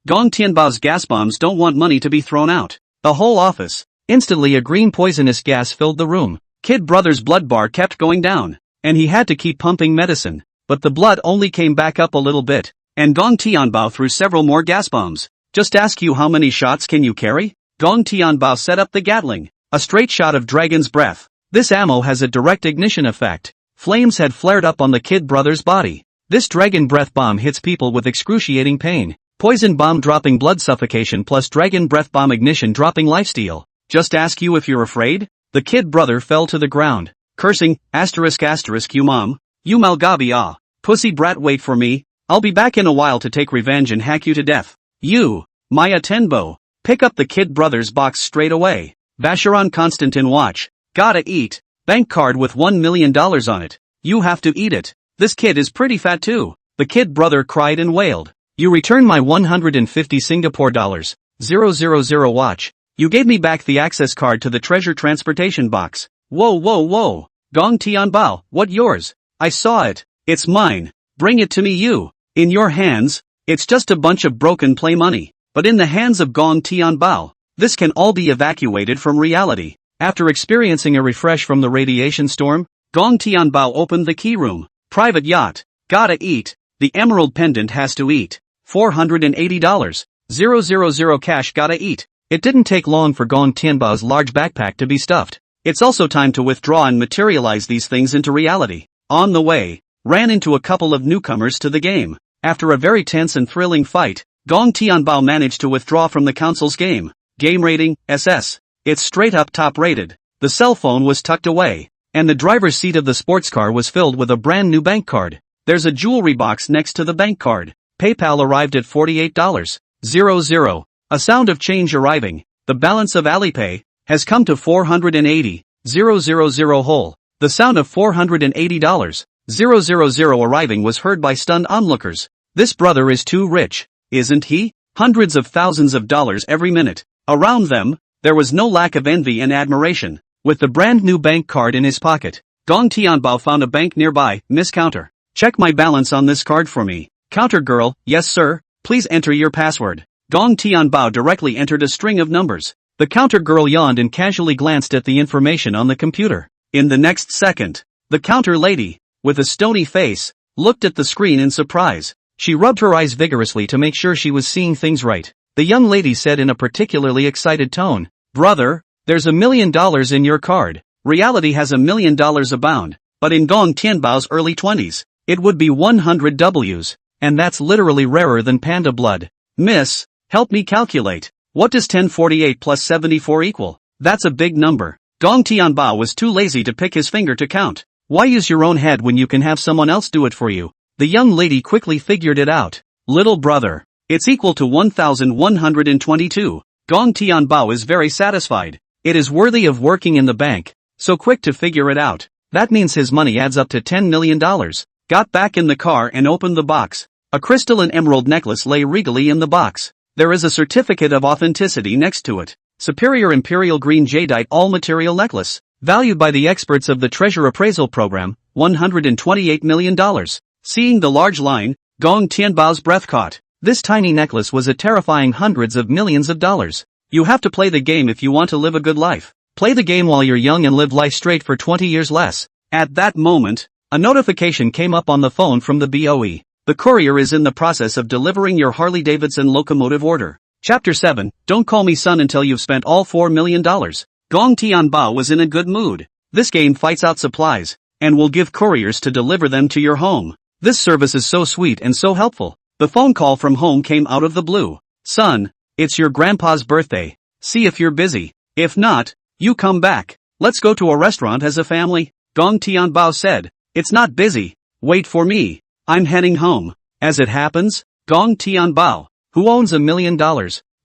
Gong Tianbao's gas bombs don't want money to be thrown out. The whole office. Instantly a green poisonous gas filled the room. Kid brother's blood bar kept going down. And he had to keep pumping medicine. But the blood only came back up a little bit. And Gong Tianbao threw several more gas bombs. Just ask you how many shots can you carry? Gong Tianbao set up the Gatling. A straight shot of dragon's breath. This ammo has a direct ignition effect. Flames had flared up on the kid brother's body. This dragon breath bomb hits people with excruciating pain. Poison bomb dropping blood suffocation plus dragon breath bomb ignition dropping lifesteal. Just ask you if you're afraid? The kid brother fell to the ground, cursing, asterisk you mom, you malgabi ah, pussy brat wait for me, I'll be back in a while to take revenge and hack you to death. You, Maya Tenbo, pick up the kid brother's box straight away. Vacheron Constantin watch, gotta eat, bank card with $1 million on it, you have to eat it, this kid is pretty fat too. The kid brother cried and wailed. You return my 150 Singapore dollars, 000 watch. You gave me back the access card to the treasure transportation box. Whoa. Gong Tianbao, what yours? I saw it. It's mine. Bring it to me you. In your hands, it's just a bunch of broken play money. But in the hands of Gong Tianbao, this can all be evacuated from reality. After experiencing a refresh from the radiation storm, Gong Tianbao opened the key room. Private yacht. Gotta eat. The emerald pendant has to eat. $480. 000 cash gotta eat. It didn't take long for Gong Tianbao's large backpack to be stuffed. It's also time to withdraw and materialize these things into reality. On the way, ran into a couple of newcomers to the game. After a very tense and thrilling fight, Gong Tianbao managed to withdraw from the council's game. Game rating, SS. It's straight up top rated. The cell phone was tucked away. And the driver's seat of the sports car was filled with a brand new bank card. There's a jewelry box next to the bank card. PayPal arrived at $48. 00. A sound of change arriving. The balance of Alipay has come to $480. 000 whole. The sound of $480. 000 arriving was heard by stunned onlookers. This brother is too rich, isn't he? Hundreds of thousands of dollars every minute. Around them, there was no lack of envy and admiration. With the brand new bank card in his pocket, Gong Tianbao found a bank nearby. Miss Counter, check my balance on this card for me. Counter girl, yes sir, please enter your password. Gong Tianbao directly entered a string of numbers. The counter girl yawned and casually glanced at the information on the computer. In the next second, the counter lady, with a stony face, looked at the screen in surprise. She rubbed her eyes vigorously to make sure she was seeing things right. The young lady said in a particularly excited tone, "Brother, there's $1 million in your card. Reality has $1 million abound, but in Gong Tianbao's early 20s, it would be 100 Ws, and that's literally rarer than panda blood. Miss, help me calculate. What does 1048 plus 74 equal? That's a big number." Gong Tianbao was too lazy to pick his finger to count. Why use your own head when you can have someone else do it for you? The young lady quickly figured it out. Little brother, it's equal to 1122. Gong Tianbao is very satisfied. It is worthy of working in the bank. So quick to figure it out. That means his money adds up to $10 million. Got back in the car and opened the box. A crystal and emerald necklace lay regally in the box. There is a certificate of authenticity next to it. Superior Imperial Green Jadeite All-Material Necklace. Valued by the experts of the Treasure Appraisal Program, $128 million. Seeing the large line, Gong Tianbao's breath caught. This tiny necklace was a terrifying hundreds of millions of dollars. You have to play the game if you want to live a good life. Play the game while you're young and live life straight for 20 years less. At that moment, a notification came up on the phone from the BOE. The courier is in the process of delivering your Harley-Davidson locomotive order. Chapter 7, Don't Call Me Son Until You've Spent All $4 million. Gong Tianbao was in a good mood. This game fights out supplies, and will give couriers to deliver them to your home. This service is so sweet and so helpful. The phone call from home came out of the blue. Son, it's your grandpa's birthday. See if you're busy. If not, you come back. Let's go to a restaurant as a family. Gong Tianbao said. It's not busy. Wait for me. I'm heading home. As it happens, Gong Tianbao, who owns $1 million,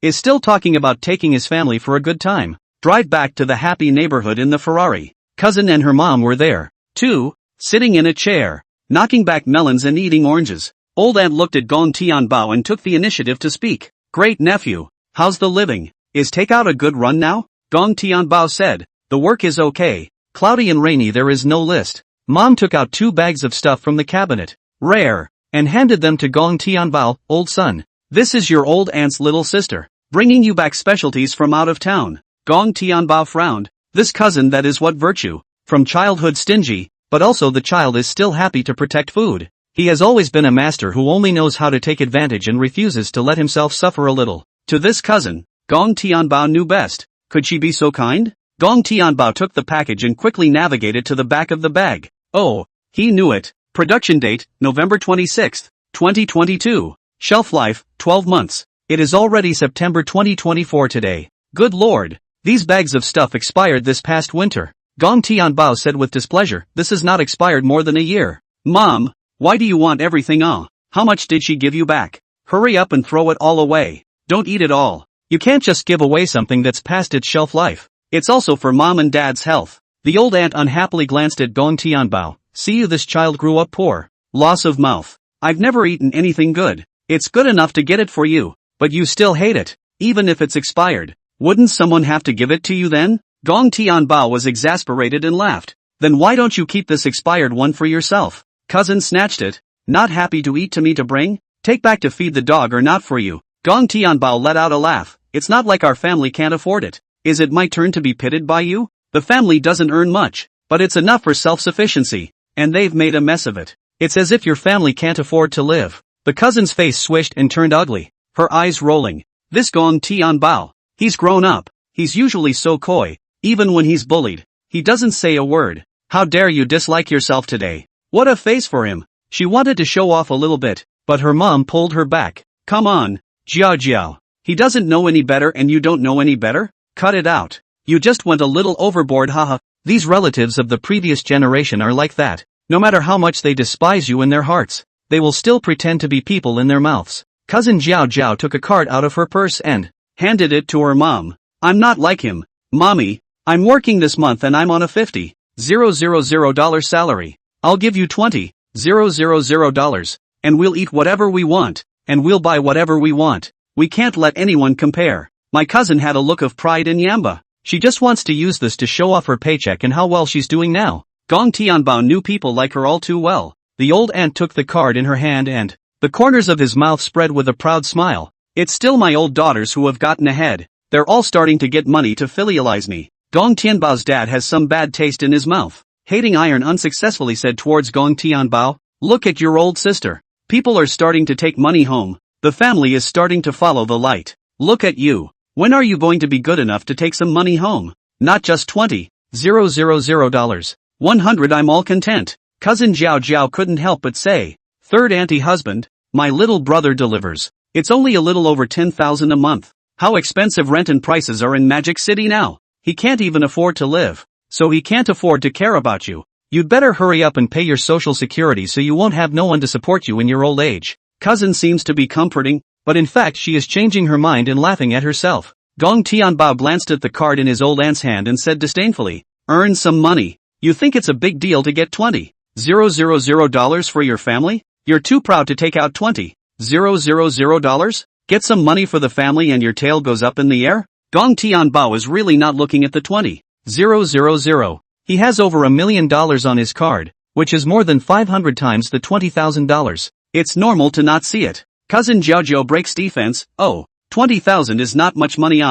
is still talking about taking his family for a good time. Drive back to the happy neighborhood in the Ferrari. Cousin and her mom were there, too, sitting in a chair, knocking back melons and eating oranges. Old aunt looked at Gong Tianbao and took the initiative to speak. Great nephew, how's the living? Is takeout a good run now? Gong Tianbao said. The work is okay. Cloudy and rainy, there is no list. Mom took out 2 bags of stuff from the cabinet. Rare, and handed them to Gong Tianbao. Old son, this is your old aunt's little sister, bringing you back specialties from out of town. Gong Tianbao frowned. This cousin, that is what virtue. From childhood stingy, but also the child is still happy to protect food. He has always been a master who only knows how to take advantage and refuses to let himself suffer a little. To this cousin, Gong Tianbao knew best. Could she be so kind? Gong Tianbao took the package and quickly navigated to the back of the bag. Oh, he knew it. Production date, November 26, 2022. Shelf life, 12 months. It is already September 2024 today. Good lord. These bags of stuff expired this past winter. Gong Tianbao said with displeasure, this is not expired more than a year. Mom, why do you want everything all? How much did she give you back? Hurry up and throw it all away. Don't eat it all. You can't just give away something that's past its shelf life. It's also for mom and dad's health. The old aunt unhappily glanced at Gong Tianbao. See you, this child grew up poor. Loss of mouth. I've never eaten anything good. It's good enough to get it for you, but you still hate it, even if it's expired. Wouldn't someone have to give it to you then? Gong Tianbao was exasperated and laughed. Then why don't you keep this expired one for yourself? Cousin snatched it. Not happy to eat to me to bring? Take back to feed the dog or not for you. Gong Tianbao let out a laugh. It's not like our family can't afford it. Is it my turn to be pitied by you? The family doesn't earn much, but it's enough for self-sufficiency, and they've made a mess of it. It's as if your family can't afford to live. The cousin's face swished and turned ugly, her eyes rolling. This Gong Tianbao, he's grown up. He's usually so coy, even when he's bullied. He doesn't say a word. How dare you dislike yourself today? What a face for him. She wanted to show off a little bit, but her mom pulled her back. Come on, Jiao Jiao. He doesn't know any better and you don't know any better? Cut it out. You just went a little overboard, haha. These relatives of the previous generation are like that. No matter how much they despise you in their hearts, they will still pretend to be people in their mouths. Cousin Jiao Jiao took a card out of her purse and handed it to her mom. I'm not like him, mommy. I'm working this month and I'm on a $50,000 salary. I'll give you $20,000, and we'll eat whatever we want, and we'll buy whatever we want. We can't let anyone compare. My cousin had a look of pride in Yamba. She just wants to use this to show off her paycheck and how well she's doing now. Gong Tianbao knew people like her all too well. The old aunt took the card in her hand and The corners of his mouth spread with a proud smile. It's still my old daughters who have gotten ahead. They're all starting to get money to filialize me. Gong Tianbao's dad has some bad taste in his mouth. Hating Iron unsuccessfully said towards Gong Tianbao, look at your old sister. People are starting to take money home. The family is starting to follow the light. Look at you. When are you going to be good enough to take some money home? Not just $20,000. 100 I'm all content. Cousin Zhao Zhao couldn't help but say. Third auntie husband, my little brother delivers. It's only a little over 10,000 a month. How expensive rent and prices are in Magic City now. He can't even afford to live. So he can't afford to care about you. You'd better hurry up and pay your social security so you won't have no one to support you in your old age. Cousin seems to be comforting, but in fact she is changing her mind and laughing at herself. Gong Tianbao glanced at the card in his old aunt's hand and said disdainfully, earn some money. You think it's a big deal to get $20,000 for your family? You're too proud to take out $20,000? Get some money for the family and your tail goes up in the air? Gong Tianbao is really not looking at the $20,000. He has over $1 million on his card, which is more than 500 times the $20,000. It's normal to not see it. Cousin Zhao breaks defense. Oh, 20,000 is not much money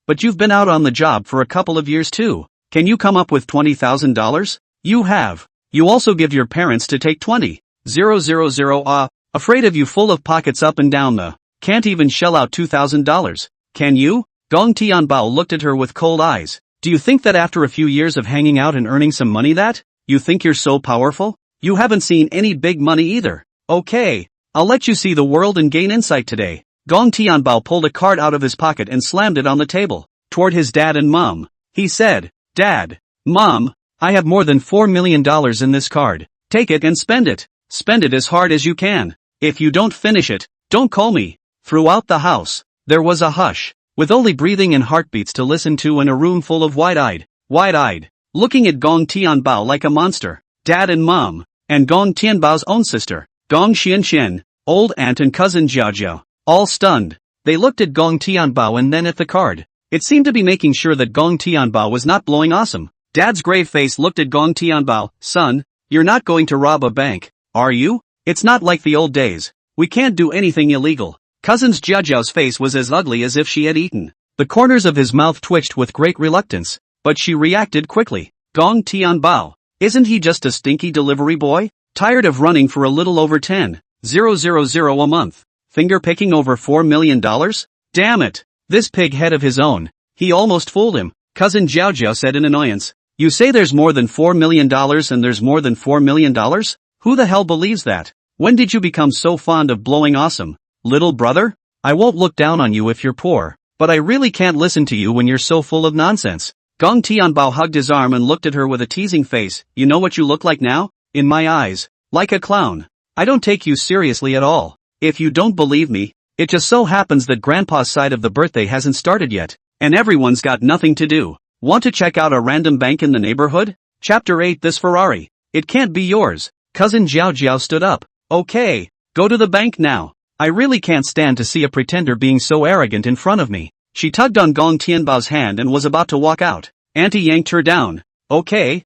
but you've been out on the job for a couple of years too. Can you come up with $20,000? You have. You also give your parents to take $20,000 afraid of you full of pockets up and down the. Can't even shell out $2,000. Can you? Gong Tianbao looked at her with cold eyes. Do you think that after a few years of hanging out and earning some money that, you think you're so powerful? You haven't seen any big money either. Okay, I'll let you see the world and gain insight today. Gong Tianbao pulled a card out of his pocket and slammed it on the table, toward his dad and mom. He said, Dad, Mom, I have more than $4 million in this card. Take it and spend it. Spend it as hard as you can. If you don't finish it, don't call me. Throughout the house, there was a hush, with only breathing and heartbeats to listen to in a room full of wide-eyed, looking at Gong Tianbao like a monster. Dad and Mom, and Gong Tianbao's own sister, Gong Xianxian, old aunt and cousin Zhao, all stunned. They looked at Gong Tianbao and then at the card. It seemed to be making sure that Gong Tianbao was not blowing awesome. Dad's grave face looked at Gong Tianbao. Son, you're not going to rob a bank, are you? It's not like the old days. We can't do anything illegal. Cousin Zhao's face was as ugly as if she had eaten. The corners of his mouth twitched with great reluctance, but she reacted quickly. Gong Tianbao, isn't he just a stinky delivery boy? Tired of running for a little over 10,000 a month? Finger-picking over $4 million? Damn it! This pig head of his own. He almost fooled him. Cousin Zhao said in annoyance. You say there's more than $4 million and there's more than $4 million? Who the hell believes that? When did you become so fond of blowing awesome? Little brother? I won't look down on you if you're poor, but I really can't listen to you when you're so full of nonsense. Gong Tianbao hugged his arm and looked at her with a teasing face. You know what you look like now? In my eyes. Like a clown. I don't take you seriously at all. If you don't believe me, it just so happens that Grandpa's side of the birthday hasn't started yet, and everyone's got nothing to do. Want to check out a random bank in the neighborhood? Chapter 8 This Ferrari. It can't be yours. Cousin Zhao stood up. Okay, go to the bank now. I really can't stand to see a pretender being so arrogant in front of me. She tugged on Gong Tianbao's hand and was about to walk out. Auntie yanked her down. Okay,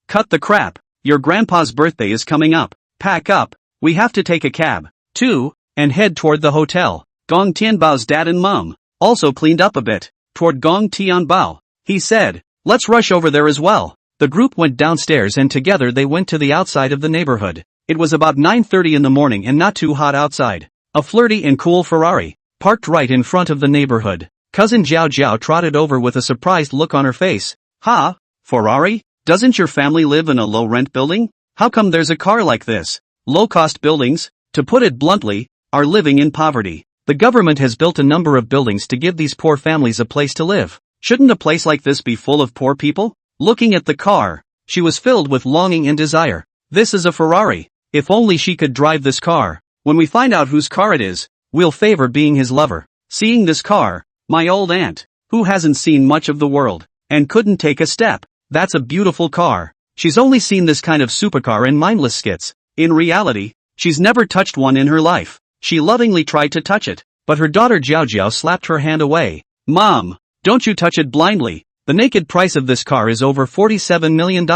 cut the crap. Your grandpa's birthday is coming up. Pack up. We have to take a cab, too, and head toward the hotel. Gong Tianbao's dad and mom also cleaned up a bit. Toward Gong Tianbao, he said, let's rush over there as well. The group went downstairs and together they went to the outside of the neighborhood. It was about 9:30 in the morning and not too hot outside. A flirty and cool Ferrari parked right in front of the neighborhood. Cousin Zhao trotted over with a surprised look on her face. Ha, Ferrari? Doesn't your family live in a low-rent building? How come there's a car like this? Low-cost buildings, to put it bluntly, are living in poverty. The government has built a number of buildings to give these poor families a place to live. Shouldn't a place like this be full of poor people? Looking at the car, she was filled with longing and desire. This is a Ferrari. If only she could drive this car. When we find out whose car it is, we'll favor being his lover. Seeing this car, my old aunt, who hasn't seen much of the world, and couldn't take a step. That's a beautiful car. She's only seen this kind of supercar in mindless skits. In reality, she's never touched one in her life. She lovingly tried to touch it, but her daughter Zhao slapped her hand away. Mom, don't you touch it blindly. The naked price of this car is over $47 million.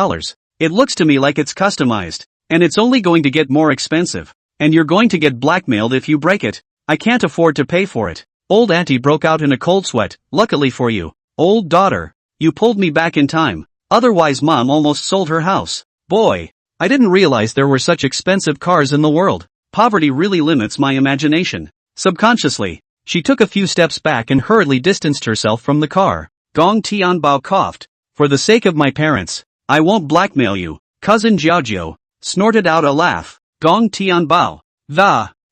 It looks to me like it's customized, and it's only going to get more expensive. And you're going to get blackmailed if you break it. I can't afford to pay for it. Old auntie broke out in a cold sweat. Luckily for you, old daughter, you pulled me back in time. Otherwise mom almost sold her house. Boy, I didn't realize there were such expensive cars in the world. Poverty really limits my imagination. Subconsciously, she took a few steps back and hurriedly distanced herself from the car. Gong Tianbao coughed. For the sake of my parents, I won't blackmail you. Cousin Jiaojiao snorted out a laugh. Gong Tianbao.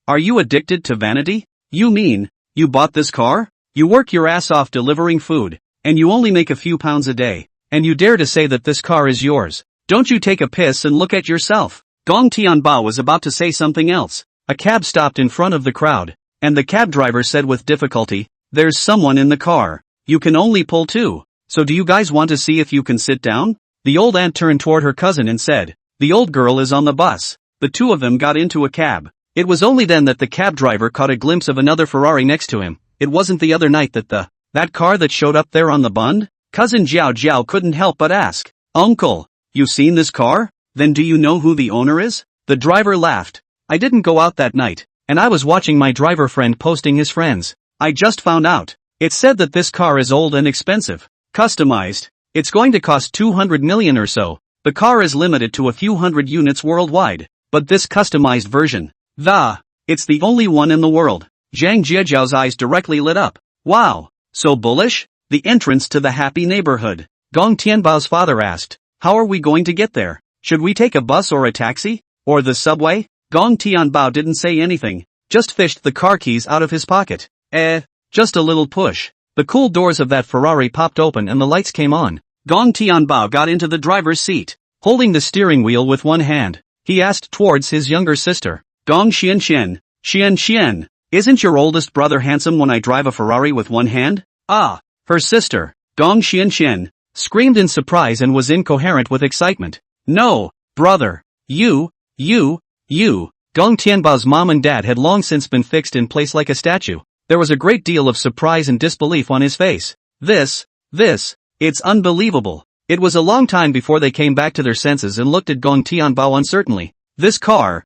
Are you addicted to vanity? You mean, you bought this car? You work your ass off delivering food, and you only make a few pounds a day, and you dare to say that this car is yours. Don't you take a piss and look at yourself. Gong Tianbao was about to say something else. A cab stopped in front of the crowd, and the cab driver said with difficulty, there's someone in the car. You can only pull two. So do you guys want to see if you can sit down? The old aunt turned toward her cousin and said, the old girl is on the bus. The two of them got into a cab. It was only then that the cab driver caught a glimpse of another Ferrari next to him. It wasn't the other night that car that showed up there on the bund? Cousin Jiao couldn't help but ask, Uncle, you seen this car? Then do you know who the owner is? The driver laughed. I didn't go out that night, and I was watching my driver friend posting his friends. I just found out. It said that this car is old and expensive. Customized. It's going to cost 200 million or so. The car is limited to a few hundred units worldwide. But this customized version, it's the only one in the world. Zhang Jiejiao's eyes directly lit up. Wow, so bullish? The entrance to the happy neighborhood. Gong Tianbao's father asked, how are we going to get there? Should we take a bus or a taxi? Or the subway? Gong Tianbao didn't say anything, just fished the car keys out of his pocket. Just a little push. The cool doors of that Ferrari popped open and the lights came on. Gong Tianbao got into the driver's seat, holding the steering wheel with one hand. He asked towards his younger sister, Gong Xianxian, isn't your oldest brother handsome when I drive a Ferrari with one hand? Her sister, Gong Xianxian, screamed in surprise and was incoherent with excitement. No, brother, you. Gong Tianbao's mom and dad had long since been fixed in place like a statue. There was a great deal of surprise and disbelief on his face. It's unbelievable. It was a long time before they came back to their senses and looked at Gong Tianbao uncertainly. This car,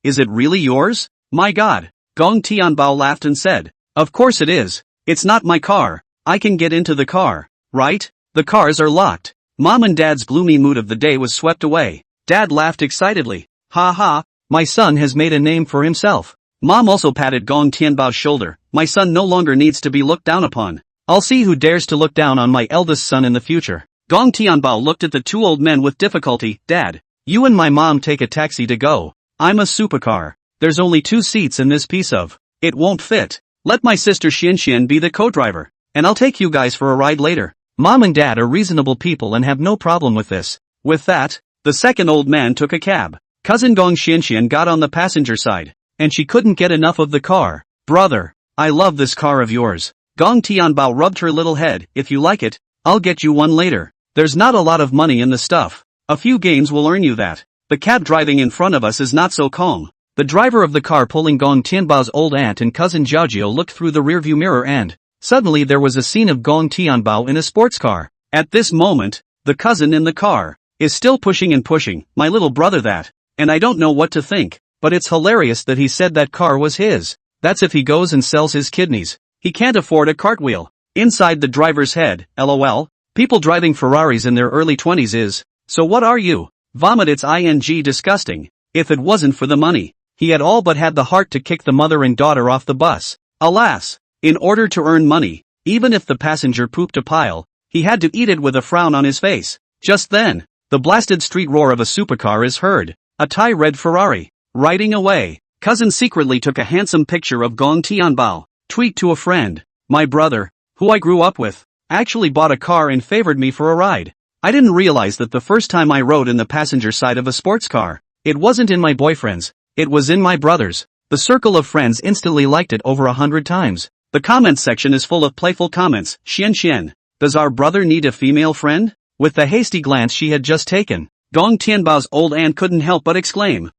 is it really yours? My God. Gong Tianbao laughed and said, of course it is. It's not my car. I can get into the car, right? The cars are locked. Mom and Dad's gloomy mood of the day was swept away. Dad laughed excitedly. Ha ha, my son has made a name for himself. Mom also patted Gong Tianbao's shoulder. My son no longer needs to be looked down upon. I'll see who dares to look down on my eldest son in the future. Gong Tianbao looked at the two old men with difficulty. Dad, you and my mom take a taxi to go. I'm a supercar. There's only 2 seats in this piece of. It won't fit. Let my sister Xianxian be the co-driver, and I'll take you guys for a ride later. Mom and Dad are reasonable people and have no problem with this. With that, the second old man took a cab. Cousin Gong Xianxian got on the passenger side, and she couldn't get enough of the car. Brother, I love this car of yours. Gong Tianbao rubbed her little head. If you like it, I'll get you one later. There's not a lot of money in the stuff. A few games will earn you that. The cab driving in front of us is not so calm. The driver of the car pulling Gong Tianbao's old aunt and cousin Jiaojiao looked through the rearview mirror and, suddenly there was a scene of Gong Tianbao in a sports car. At this moment, the cousin in the car is still pushing and pushing, my little brother that, and I don't know what to think, but it's hilarious that he said that car was his. That's if he goes and sells his kidneys. He can't afford a cartwheel. Inside the driver's head, lol, people driving Ferraris in their early 20s is, so what are you? Vomit it's ing disgusting. If it wasn't for the money, he had all but had the heart to kick the mother and daughter off the bus. Alas, in order to earn money, even if the passenger pooped a pile, he had to eat it with a frown on his face. Just then, the blasted street roar of a supercar is heard. A Thai-red Ferrari, riding away. Cousin secretly took a handsome picture of Gong Tianbao. Tweet to a friend. My brother, who I grew up with, actually bought a car and favored me for a ride. I didn't realize that the first time I rode in the passenger side of a sports car, it wasn't in my boyfriend's, it was in my brother's. The circle of friends instantly liked it over 100 times. The comments section is full of playful comments. Xian, does our brother need a female friend? With the hasty glance she had just taken, Gong Tianbao's old aunt couldn't help but exclaim,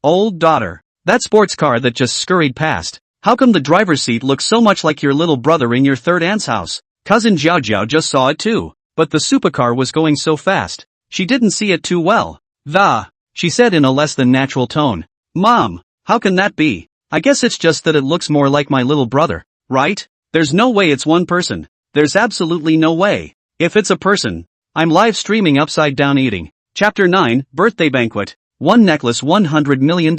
old daughter, that sports car that just scurried past. How come the driver's seat looks so much like your little brother in your third aunt's house? Cousin Jiaojiao just saw it too, but the supercar was going so fast, she didn't see it too well. She said in a less than natural tone. Mom, how can that be? I guess it's just that it looks more like my little brother, right? There's no way it's one person. There's absolutely no way. If it's a person, I'm live streaming upside down eating. Chapter 9, Birthday Banquet. One necklace $100 million.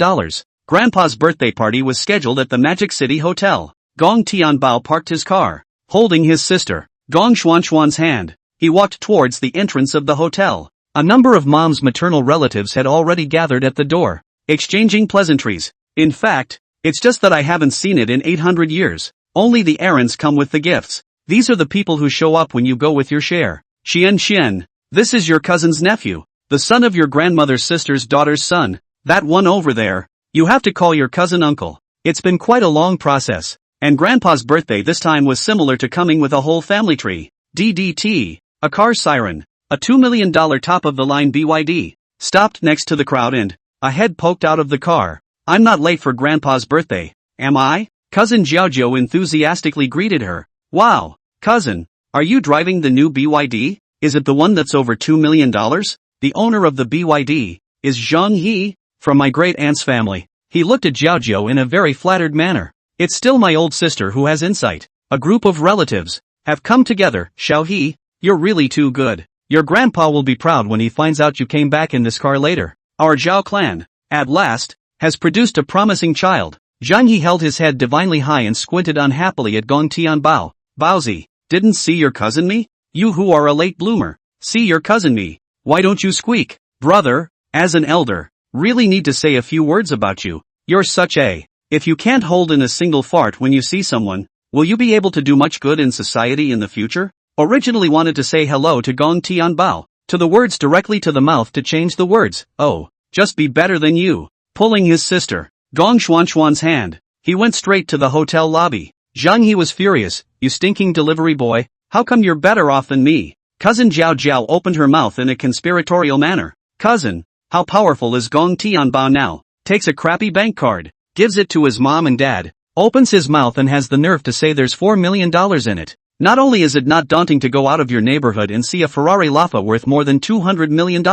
Grandpa's birthday party was scheduled at the Magic City Hotel. Gong Tianbao parked his car, holding his sister, Gong Xuanxuan's hand. He walked towards the entrance of the hotel. A number of Mom's maternal relatives had already gathered at the door, exchanging pleasantries. In fact, it's just that I haven't seen it in 800 years. Only the errands come with the gifts. These are the people who show up when you go with your share. Xian, this is your cousin's nephew, the son of your grandmother's sister's daughter's son, that one over there. You have to call your cousin uncle. It's been quite a long process, and Grandpa's birthday this time was similar to coming with a whole family tree. DDT, a car siren, a $2 million top-of-the-line BYD, stopped next to the crowd and, a head poked out of the car. I'm not late for Grandpa's birthday, am I? Cousin Jiaojiao enthusiastically greeted her. Wow, cousin, are you driving the new BYD? Is it the one that's over $2 million? The owner of the BYD is Zhang He, from my great-aunt's family. He looked at Jiaojiao in a very flattered manner. It's still my old sister who has insight. A group of relatives have come together. Xiao He, you're really too good. Your grandpa will be proud when he finds out you came back in this car later. Our Zhao clan, at last, has produced a promising child. Zhang He held his head divinely high and squinted unhappily at Gong Tianbao. Baozi, didn't see your cousin me? You who are a late bloomer, see your cousin me. Why don't you squeak? Brother, as an elder, really need to say a few words about you. You're such a... If you can't hold in a single fart when you see someone, will you be able to do much good in society in the future? Originally wanted to say hello to Gong Tianbao, to the words directly to the mouth to change the words. Oh, just be better than you. Pulling his sister, Gong Xuanxuan's hand, he went straight to the hotel lobby. Zhang He was furious. You stinking delivery boy, how come you're better off than me? Cousin Jiao opened her mouth in a conspiratorial manner. Cousin, how powerful is Gong Tianbao now? Takes a crappy bank card, gives it to his mom and dad, opens his mouth and has the nerve to say there's $4 million in it. Not only is it not daunting to go out of your neighborhood and see a Ferrari Lafa worth more than $200 million,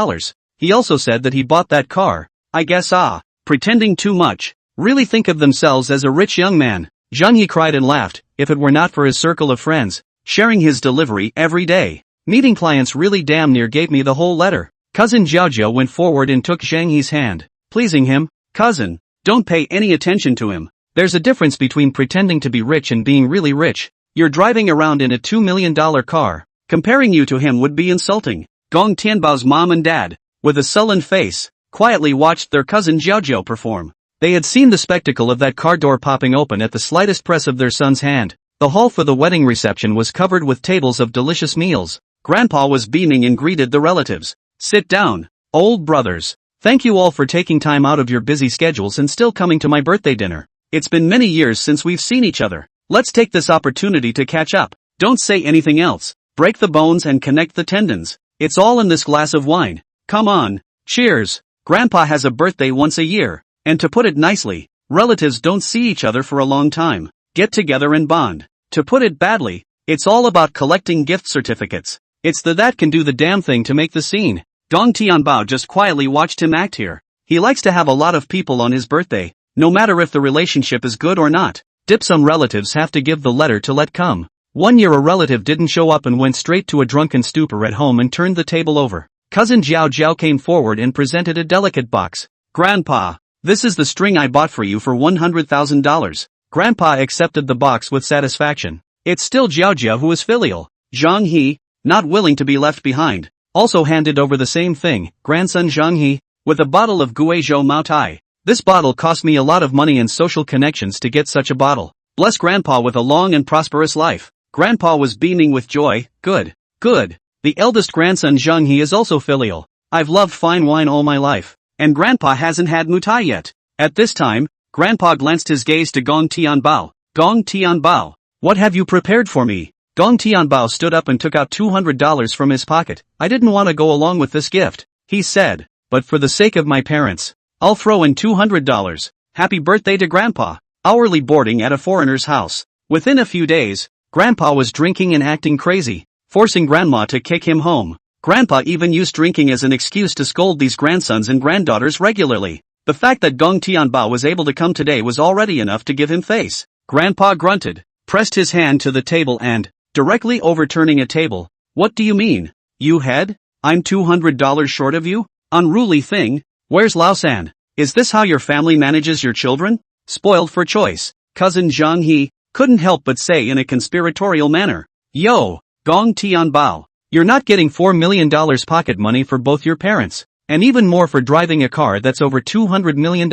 he also said that he bought that car. I guess pretending too much. Really think of themselves as a rich young man. Zhang He cried and laughed. If it were not for his circle of friends, sharing his delivery every day, meeting clients really damn near gave me the whole letter. Cousin Jiaojiao went forward and took Zhang He's hand, pleasing him. Cousin, don't pay any attention to him. There's a difference between pretending to be rich and being really rich. You're driving around in a $2 million car. Comparing you to him would be insulting. Gong Tianbao's mom and dad, with a sullen face, quietly watched their cousin Jiaojiao perform. They had seen the spectacle of that car door popping open at the slightest press of their son's hand. The hall for the wedding reception was covered with tables of delicious meals. Grandpa was beaming and greeted the relatives. Sit down, old brothers. Thank you all for taking time out of your busy schedules and still coming to my birthday dinner. It's been many years since we've seen each other. Let's take this opportunity to catch up. Don't say anything else. Break the bones and connect the tendons. It's all in this glass of wine. Come on. Cheers. Grandpa has a birthday once a year. And to put it nicely, relatives don't see each other for a long time. Get together and bond. To put it badly, it's all about collecting gift certificates. It's the that can do the damn thing to make the scene. Gong Tianbao just quietly watched him act here. He likes to have a lot of people on his birthday, no matter if the relationship is good or not. Some relatives have to give the letter to let come. One year a relative didn't show up and went straight to a drunken stupor at home and turned the table over. Cousin Jiao came forward and presented a delicate box. Grandpa, this is the string I bought for you for $100,000. Grandpa accepted the box with satisfaction. It's still Jiao who is filial. Zhang He, not willing to be left behind, also handed over the same thing. Grandson Zhang He, with a bottle of Guizhou Mao Tai. This bottle cost me a lot of money and social connections to get such a bottle. Bless Grandpa with a long and prosperous life. Grandpa was beaming with joy. Good. The eldest grandson Zhang He is also filial. I've loved fine wine all my life. And Grandpa hasn't had mutai yet. At this time, Grandpa glanced his gaze to Gong Tianbao. Gong Tianbao, what have you prepared for me? Gong Tianbao stood up and took out $200 from his pocket. I didn't want to go along with this gift, he said, but for the sake of my parents, I'll throw in $200. Happy birthday to Grandpa. Hourly boarding at a foreigner's house. Within a few days, Grandpa was drinking and acting crazy, forcing Grandma to kick him home. Grandpa even used drinking as an excuse to scold these grandsons and granddaughters regularly. The fact that Gong Tianbao was able to come today was already enough to give him face. Grandpa grunted, pressed his hand to the table and, directly overturning a table. What do you mean? You head? I'm $200 short of you? Unruly thing. Where's Lao-san? Is this how your family manages your children? Spoiled for choice. Cousin Zhang He couldn't help but say in a conspiratorial manner. Yo, Gong Tianbao. You're not getting $4 million pocket money for both your parents. And even more for driving a car that's over $200 million.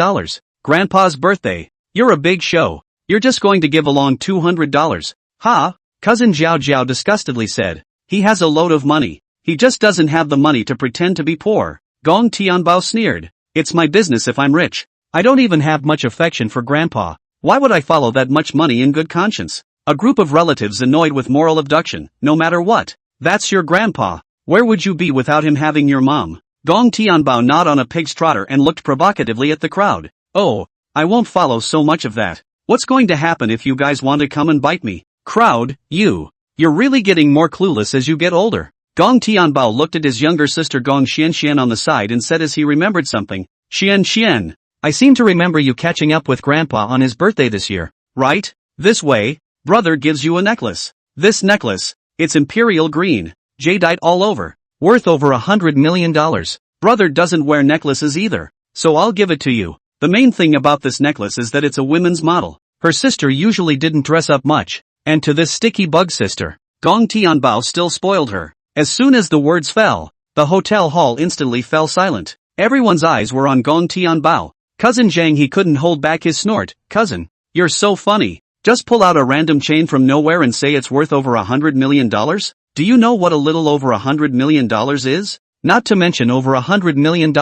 Grandpa's birthday. You're a big show. You're just going to give along $200. Ha? Cousin Zhao Zhao disgustedly said. He has a load of money. He just doesn't have the money to pretend to be poor. Gong Tianbao sneered. It's my business if I'm rich. I don't even have much affection for Grandpa. Why would I follow that much money in good conscience? A group of relatives annoyed with moral abduction, no matter what. That's your grandpa. Where would you be without him having your mom? Gong Tianbao gnawed on a pig's trotter and looked provocatively at the crowd. Oh, I won't follow so much of that. What's going to happen if you guys want to come and bite me? Crowd, you're really getting more clueless as you get older. Gong Tianbao looked at his younger sister Gong Xianxian on the side and said as he remembered something. Xianxian, I seem to remember you catching up with Grandpa on his birthday this year, right? This way, brother gives you a necklace. This necklace, it's imperial green, jadeite all over. Worth over $100 million. Brother doesn't wear necklaces either, so I'll give it to you. The main thing about this necklace is that it's a women's model. Her sister usually didn't dress up much, and to this sticky bug sister, Gong Tianbao still spoiled her. As soon as the words fell, the hotel hall instantly fell silent. Everyone's eyes were on Gong Tianbao. Cousin Zhang He couldn't hold back his snort. Cousin, you're so funny. Just pull out a random chain from nowhere and say it's worth over $100 million? Do you know what a little over $100 million is? Not to mention over $100 million.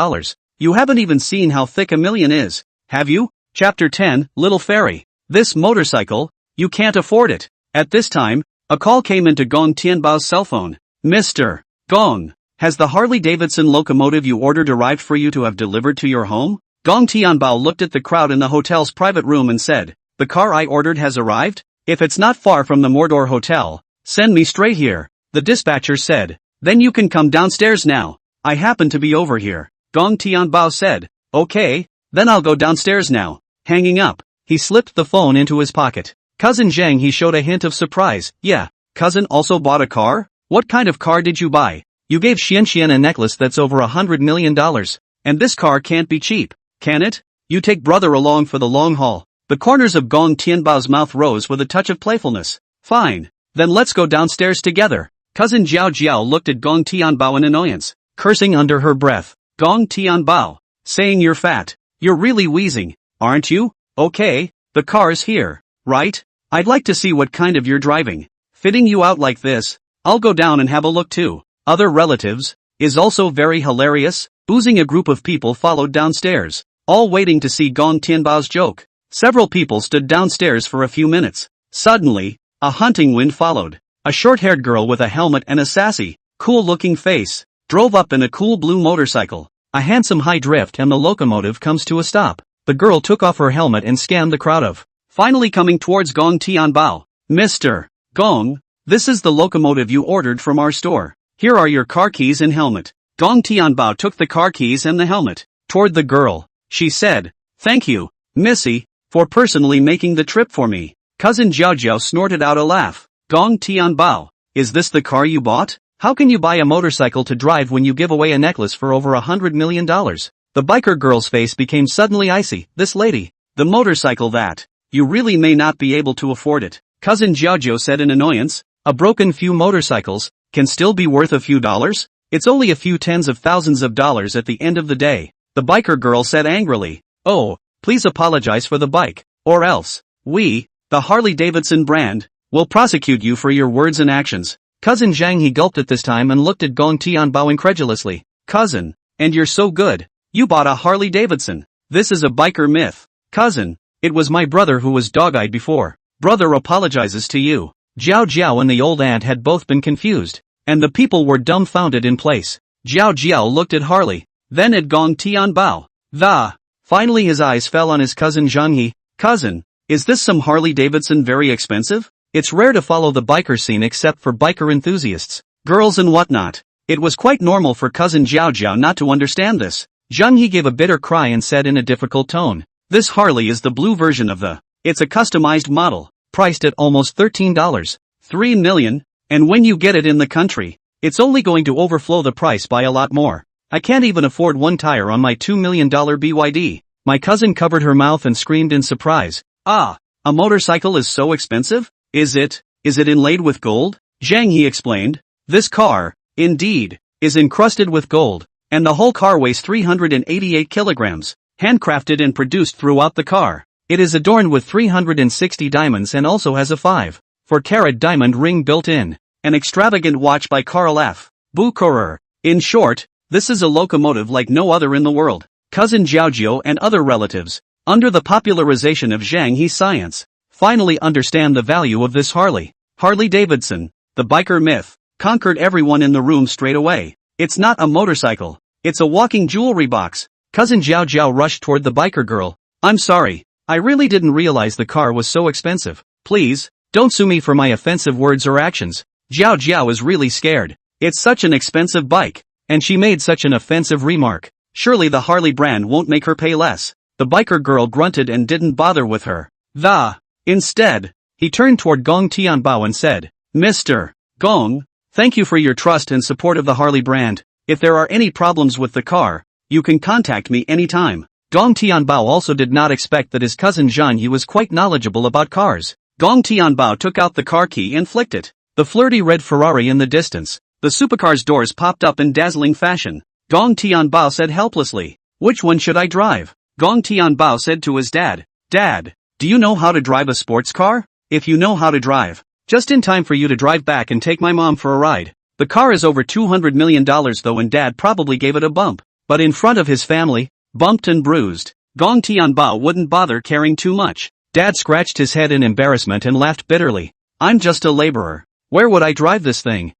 You haven't even seen how thick a million is, have you? Chapter 10, Little Fairy. This motorcycle, you can't afford it. At this time, a call came into Gong Tianbao's cell phone. Mr. Gong, has the Harley-Davidson locomotive you ordered arrived for you to have delivered to your home? Gong Tianbao looked at the crowd in the hotel's private room and said, the car I ordered has arrived? If it's not far from the Mordor Hotel, send me straight here. The dispatcher said. Then you can come downstairs now. I happen to be over here. Gong Tianbao said. Okay, then I'll go downstairs now. Hanging up, he slipped the phone into his pocket. Cousin Zhang He showed a hint of surprise. Yeah, cousin also bought a car? What kind of car did you buy? You gave Xianxian a necklace that's over $100 million. And this car can't be cheap, can it? You take brother along for the long haul. The corners of Gong Tianbao's mouth rose with a touch of playfulness. Fine, then let's go downstairs together. Cousin Zhao Jiao looked at Gong Tianbao in annoyance, cursing under her breath. Gong Tianbao, saying you're fat. You're really wheezing, aren't you? Okay, the car's here, right? I'd like to see what kind of you're driving. Fitting you out like this, I'll go down and have a look too. Other relatives, is also very hilarious. Boozing a group of people followed downstairs, all waiting to see Gong Tianbao's joke. Several people stood downstairs for a few minutes. Suddenly, a hunting wind followed. A short-haired girl with a helmet and a sassy, cool-looking face, drove up in a cool blue motorcycle. A handsome high drift and the locomotive comes to a stop. The girl took off her helmet and scanned the crowd of, finally coming towards Gong Tianbao. Mr. Gong, this is the locomotive you ordered from our store. Here are your car keys and helmet. Gong Tianbao took the car keys and the helmet. Toward the girl, she said, thank you, Missy, for personally making the trip for me. Cousin Zhao Zhao snorted out a laugh. Gong Tianbao, is this the car you bought? How can you buy a motorcycle to drive when you give away a necklace for over $100 million? The biker girl's face became suddenly icy. This lady, the motorcycle that, you really may not be able to afford it. Cousin Zhao Zhao said in annoyance, a broken few motorcycles, can still be worth a few dollars? It's only a few tens of thousands of dollars at the end of the day. The biker girl said angrily, oh, please apologize for the bike, or else, we, the Harley-Davidson brand, will prosecute you for your words and actions. Cousin Zhang He gulped at this time and looked at Gong Tianbao incredulously. Cousin, and you're so good. You bought a Harley-Davidson. This is a biker myth. Cousin, it was my brother who was dog-eyed before. Brother apologizes to you. Zhao Jiao and the old aunt had both been confused, and the people were dumbfounded in place. Zhao Jiao looked at Harley, then at Gong Tianbao. Finally his eyes fell on his cousin Zhang He. Cousin, is this some Harley-Davidson very expensive? It's rare to follow the biker scene except for biker enthusiasts, girls and whatnot. It was quite normal for cousin Zhao Zhao not to understand this. Zhang He gave a bitter cry and said in a difficult tone. This Harley is the blue version of the. It's a customized model, priced at almost $13. 3 million, and when you get it in the country, it's only going to overflow the price by a lot more. I can't even afford one tire on my $2 million BYD. My cousin covered her mouth and screamed in surprise. Ah, a motorcycle is so expensive? Is it inlaid with gold? Zhang He explained. This car, indeed, is encrusted with gold, and the whole car weighs 388 kilograms, handcrafted and produced throughout the car. It is adorned with 360 diamonds and also has a 5.4-carat diamond ring built in. An extravagant watch by Karl F. Bucherer. In short, this is a locomotive like no other in the world. Cousin Zhao and other relatives, under the popularization of Zhang He's science, finally understand the value of this Harley. Harley Davidson, the biker myth, conquered everyone in the room straight away. It's not a motorcycle. It's a walking jewelry box. Cousin Zhao rushed toward the biker girl. I'm sorry. I really didn't realize the car was so expensive. Please, don't sue me for my offensive words or actions. Zhao is really scared. It's such an expensive bike. And she made such an offensive remark. Surely the Harley brand won't make her pay less. The biker girl grunted and didn't bother with her. Instead, he turned toward Gong Tianbao and said, Mr. Gong, thank you for your trust and support of the Harley brand. If there are any problems with the car, you can contact me anytime. Gong Tianbao also did not expect that his cousin Zhang He was quite knowledgeable about cars. Gong Tianbao took out the car key and flicked it. The flirty red Ferrari in the distance. The supercar's doors popped up in dazzling fashion. Gong Tianbao said helplessly, which one should I drive? Gong Tianbao said to his dad, Dad, do you know how to drive a sports car? If you know how to drive, just in time for you to drive back and take my mom for a ride. The car is over $200 million though, and Dad probably gave it a bump. But in front of his family, bumped and bruised, Gong Tianbao wouldn't bother caring too much. Dad scratched his head in embarrassment and laughed bitterly. I'm just a laborer. Where would I drive this thing?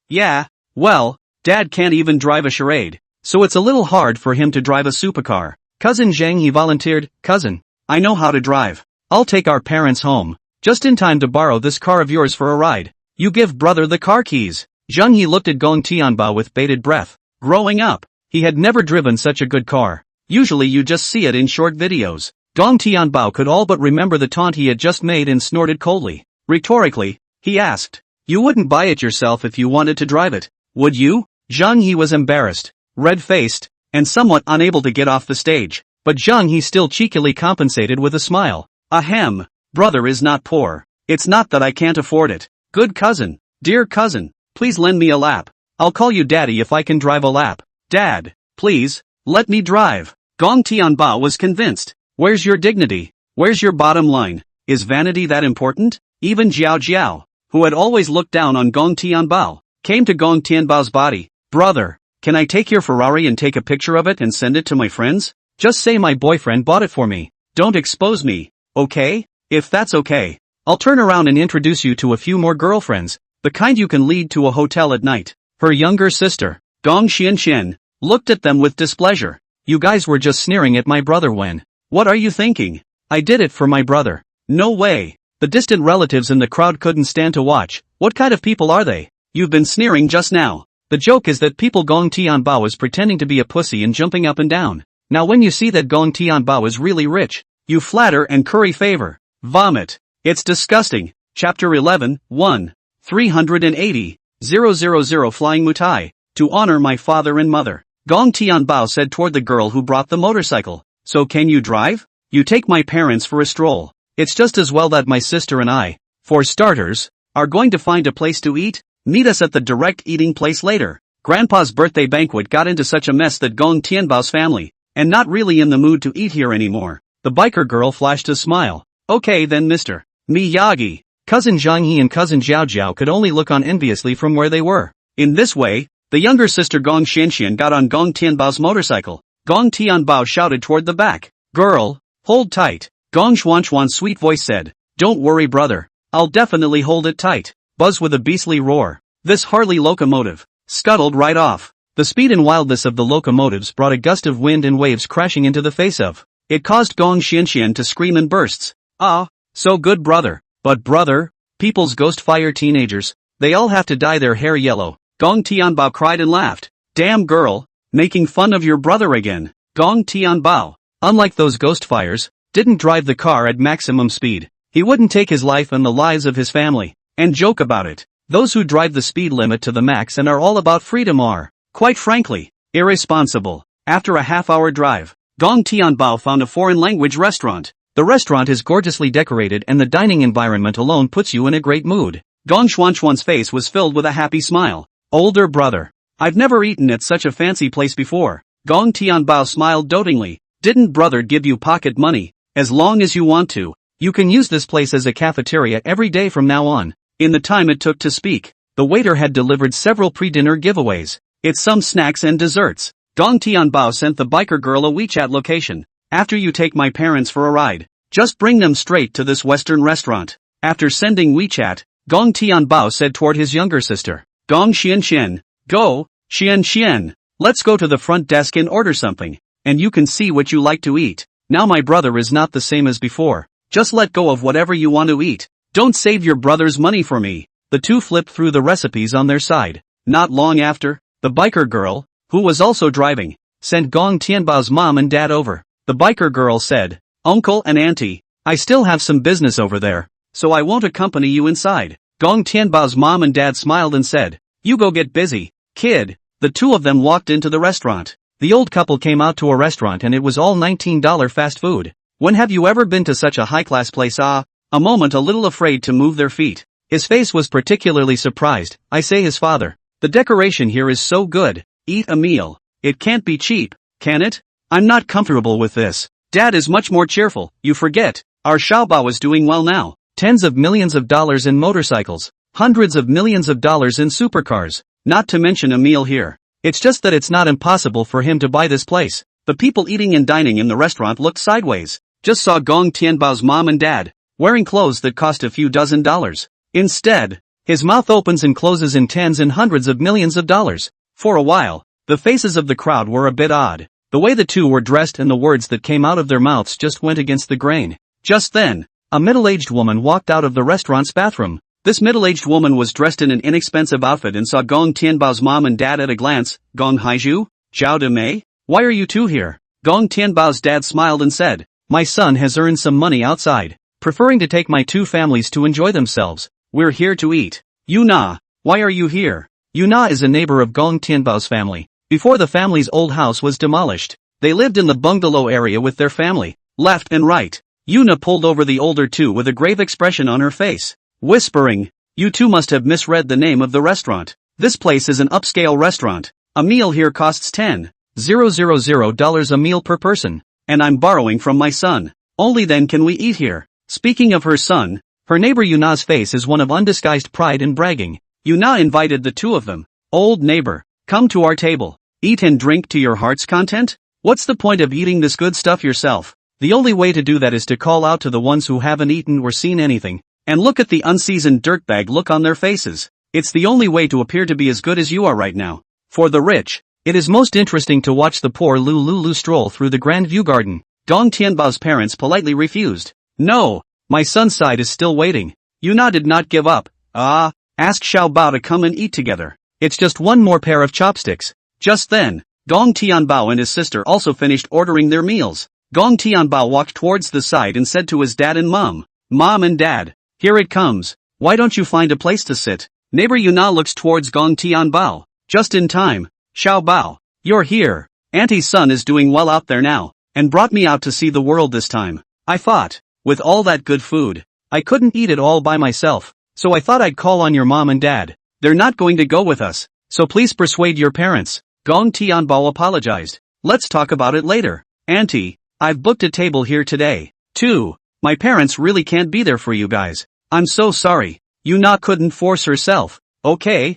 Yeah, well, Dad can't even drive a charade, so it's a little hard for him to drive a supercar. Cousin Zhang He volunteered, Cousin, I know how to drive. I'll take our parents home, just in time to borrow this car of yours for a ride. You give brother the car keys. Zhang He looked at Gong Tianbao with bated breath. Growing up, he had never driven such a good car. Usually you just see it in short videos. Gong Tianbao could all but remember the taunt he had just made and snorted coldly. Rhetorically, he asked, You wouldn't buy it yourself if you wanted to drive it, would you? Zhang He was embarrassed, red-faced, and somewhat unable to get off the stage, but Zhang He still cheekily compensated with a smile. Ahem, brother is not poor. It's not that I can't afford it. Good cousin, dear cousin, please lend me a lap. I'll call you daddy if I can drive a lap. Dad, please, let me drive. Gong Tianbao was convinced. Where's your dignity? Where's your bottom line? Is vanity that important? Even Zhao, who had always looked down on Gong Tianbao, came to Gong Tianbao's body. Brother, can I take your Ferrari and take a picture of it and send it to my friends? Just say my boyfriend bought it for me. Don't expose me, okay? If that's okay, I'll turn around and introduce you to a few more girlfriends, the kind you can lead to a hotel at night. Her younger sister, Gong Xianxian, looked at them with displeasure. You guys were just sneering at my brother when. What are you thinking? I did it for my brother. No way. The distant relatives in the crowd couldn't stand to watch. What kind of people are they? You've been sneering just now. The joke is that people Gong Tianbao is pretending to be a pussy and jumping up and down. Now when you see that Gong Tianbao is really rich, you flatter and curry favor. Vomit. It's disgusting. Chapter 11, 1. 380. 000 Flying Mutai. To honor my father and mother. Gong Tianbao said toward the girl who brought the motorcycle. So can you drive? You take my parents for a stroll. It's just as well that my sister and I, for starters, are going to find a place to eat. Meet us at the direct eating place later. Grandpa's birthday banquet got into such a mess that Gong Tianbao's family, and not really in the mood to eat here anymore. The biker girl flashed a smile. Okay then Mr. Miyagi. Cousin Zhang He and cousin Zhao could only look on enviously from where they were. In this way, the younger sister Gong Xianxian got on Gong Tianbao's motorcycle. Gong Tianbao shouted toward the back. Girl, hold tight. Gong Xuanxuan's sweet voice said. Don't worry brother. I'll definitely hold it tight. Buzz with a beastly roar. This Harley locomotive scuttled right off. The speed and wildness of the locomotives brought a gust of wind and waves crashing into the face of. It caused Gong Xianxian to scream in bursts. Ah, so good brother. But brother, people's ghost fire teenagers, they all have to dye their hair yellow. Gong Tianbao cried and laughed. Damn girl, making fun of your brother again. Gong Tianbao, unlike those ghost fires, didn't drive the car at maximum speed. He wouldn't take his life and the lives of his family, and joke about it. Those who drive the speed limit to the max and are all about freedom are, quite frankly, irresponsible. After a half-hour drive, Gong Tianbao found a foreign language restaurant. The restaurant is gorgeously decorated and the dining environment alone puts you in a great mood. Gong Xuanxuan's face was filled with a happy smile. Older brother. I've never eaten at such a fancy place before. Gong Tianbao smiled dotingly. Didn't brother give you pocket money? As long as you want to, you can use this place as a cafeteria every day from now on. In the time it took to speak, the waiter had delivered several pre-dinner giveaways. It's some snacks and desserts. Gong Tianbao sent the biker girl a WeChat location. After you take my parents for a ride, just bring them straight to this Western restaurant. After sending WeChat, Gong Tianbao said toward his younger sister, Gong Xianxian, go, Xian, let's go to the front desk and order something, and you can see what you like to eat. Now my brother is not the same as before. Just let go of whatever you want to eat. Don't save your brother's money for me. The two flipped through the recipes on their side. Not long after, the biker girl, who was also driving, sent Gong Tianbao's mom and dad over. The biker girl said, Uncle and Auntie, I still have some business over there, so I won't accompany you inside. Gong Tianbao's mom and dad smiled and said, you go get busy, kid. The two of them walked into the restaurant. The old couple came out to a restaurant and it was all $19 fast food. When have you ever been to such a high-class place? A moment a little afraid to move their feet. His face was particularly surprised. I say his father. The decoration here is so good. Eat a meal. It can't be cheap, can it? I'm not comfortable with this. Dad is much more cheerful. You forget. Our Xiaobao is doing well now. Tens of millions of dollars in motorcycles. Hundreds of millions of dollars in supercars. Not to mention a meal here. It's just that it's not impossible for him to buy this place. The people eating and dining in the restaurant looked sideways. Just saw Gong Tianbao's mom and dad, wearing clothes that cost a few dozen dollars. Instead, his mouth opens and closes in tens and hundreds of millions of dollars. For a while, the faces of the crowd were a bit odd. The way the two were dressed and the words that came out of their mouths just went against the grain. Just then, a middle-aged woman walked out of the restaurant's bathroom. This middle-aged woman was dressed in an inexpensive outfit and saw Gong Tianbao's mom and dad at a glance. Gong Haizhu? Zhao De Mei? Why are you two here? Gong Tianbao's dad smiled and said, my son has earned some money outside, preferring to take my two families to enjoy themselves. We're here to eat. Yuna, why are you here? Yuna is a neighbor of Gong Tianbao's family. Before the family's old house was demolished, they lived in the bungalow area with their family, left and right. Yuna pulled over the older two with a grave expression on her face, whispering, you two must have misread the name of the restaurant. This place is an upscale restaurant. A meal here costs $10,000 a meal per person, and I'm borrowing from my son. Only then can we eat here. Speaking of her son, her neighbor Yuna's face is one of undisguised pride and bragging. Yuna invited the two of them. Old neighbor, come to our table. Eat and drink to your heart's content? What's the point of eating this good stuff yourself? The only way to do that is to call out to the ones who haven't eaten or seen anything, and look at the unseasoned dirtbag look on their faces. It's the only way to appear to be as good as you are right now. For the rich, it is most interesting to watch the poor Lulu stroll through the Grand View Garden. Gong Tianbao's parents politely refused. No, my son's side is still waiting. Yuna did not give up. Ask Xiaobao to come and eat together. It's just one more pair of chopsticks. Just then, Gong Tianbao and his sister also finished ordering their meals. Gong Tianbao walked towards the side and said to his dad and mom, Mom and Dad, here it comes. Why don't you find a place to sit? Neighbor Yuna looks towards Gong Tianbao. Just in time. Xiaobao, you're here. Auntie's son is doing well out there now, and brought me out to see the world this time. I thought, with all that good food, I couldn't eat it all by myself, so I thought I'd call on your mom and dad. They're not going to go with us, so please persuade your parents. Gong Tianbao apologized. Let's talk about it later. Auntie, I've booked a table here today, too. My parents really can't be there for you guys. I'm so sorry. Yuna couldn't force herself. Okay,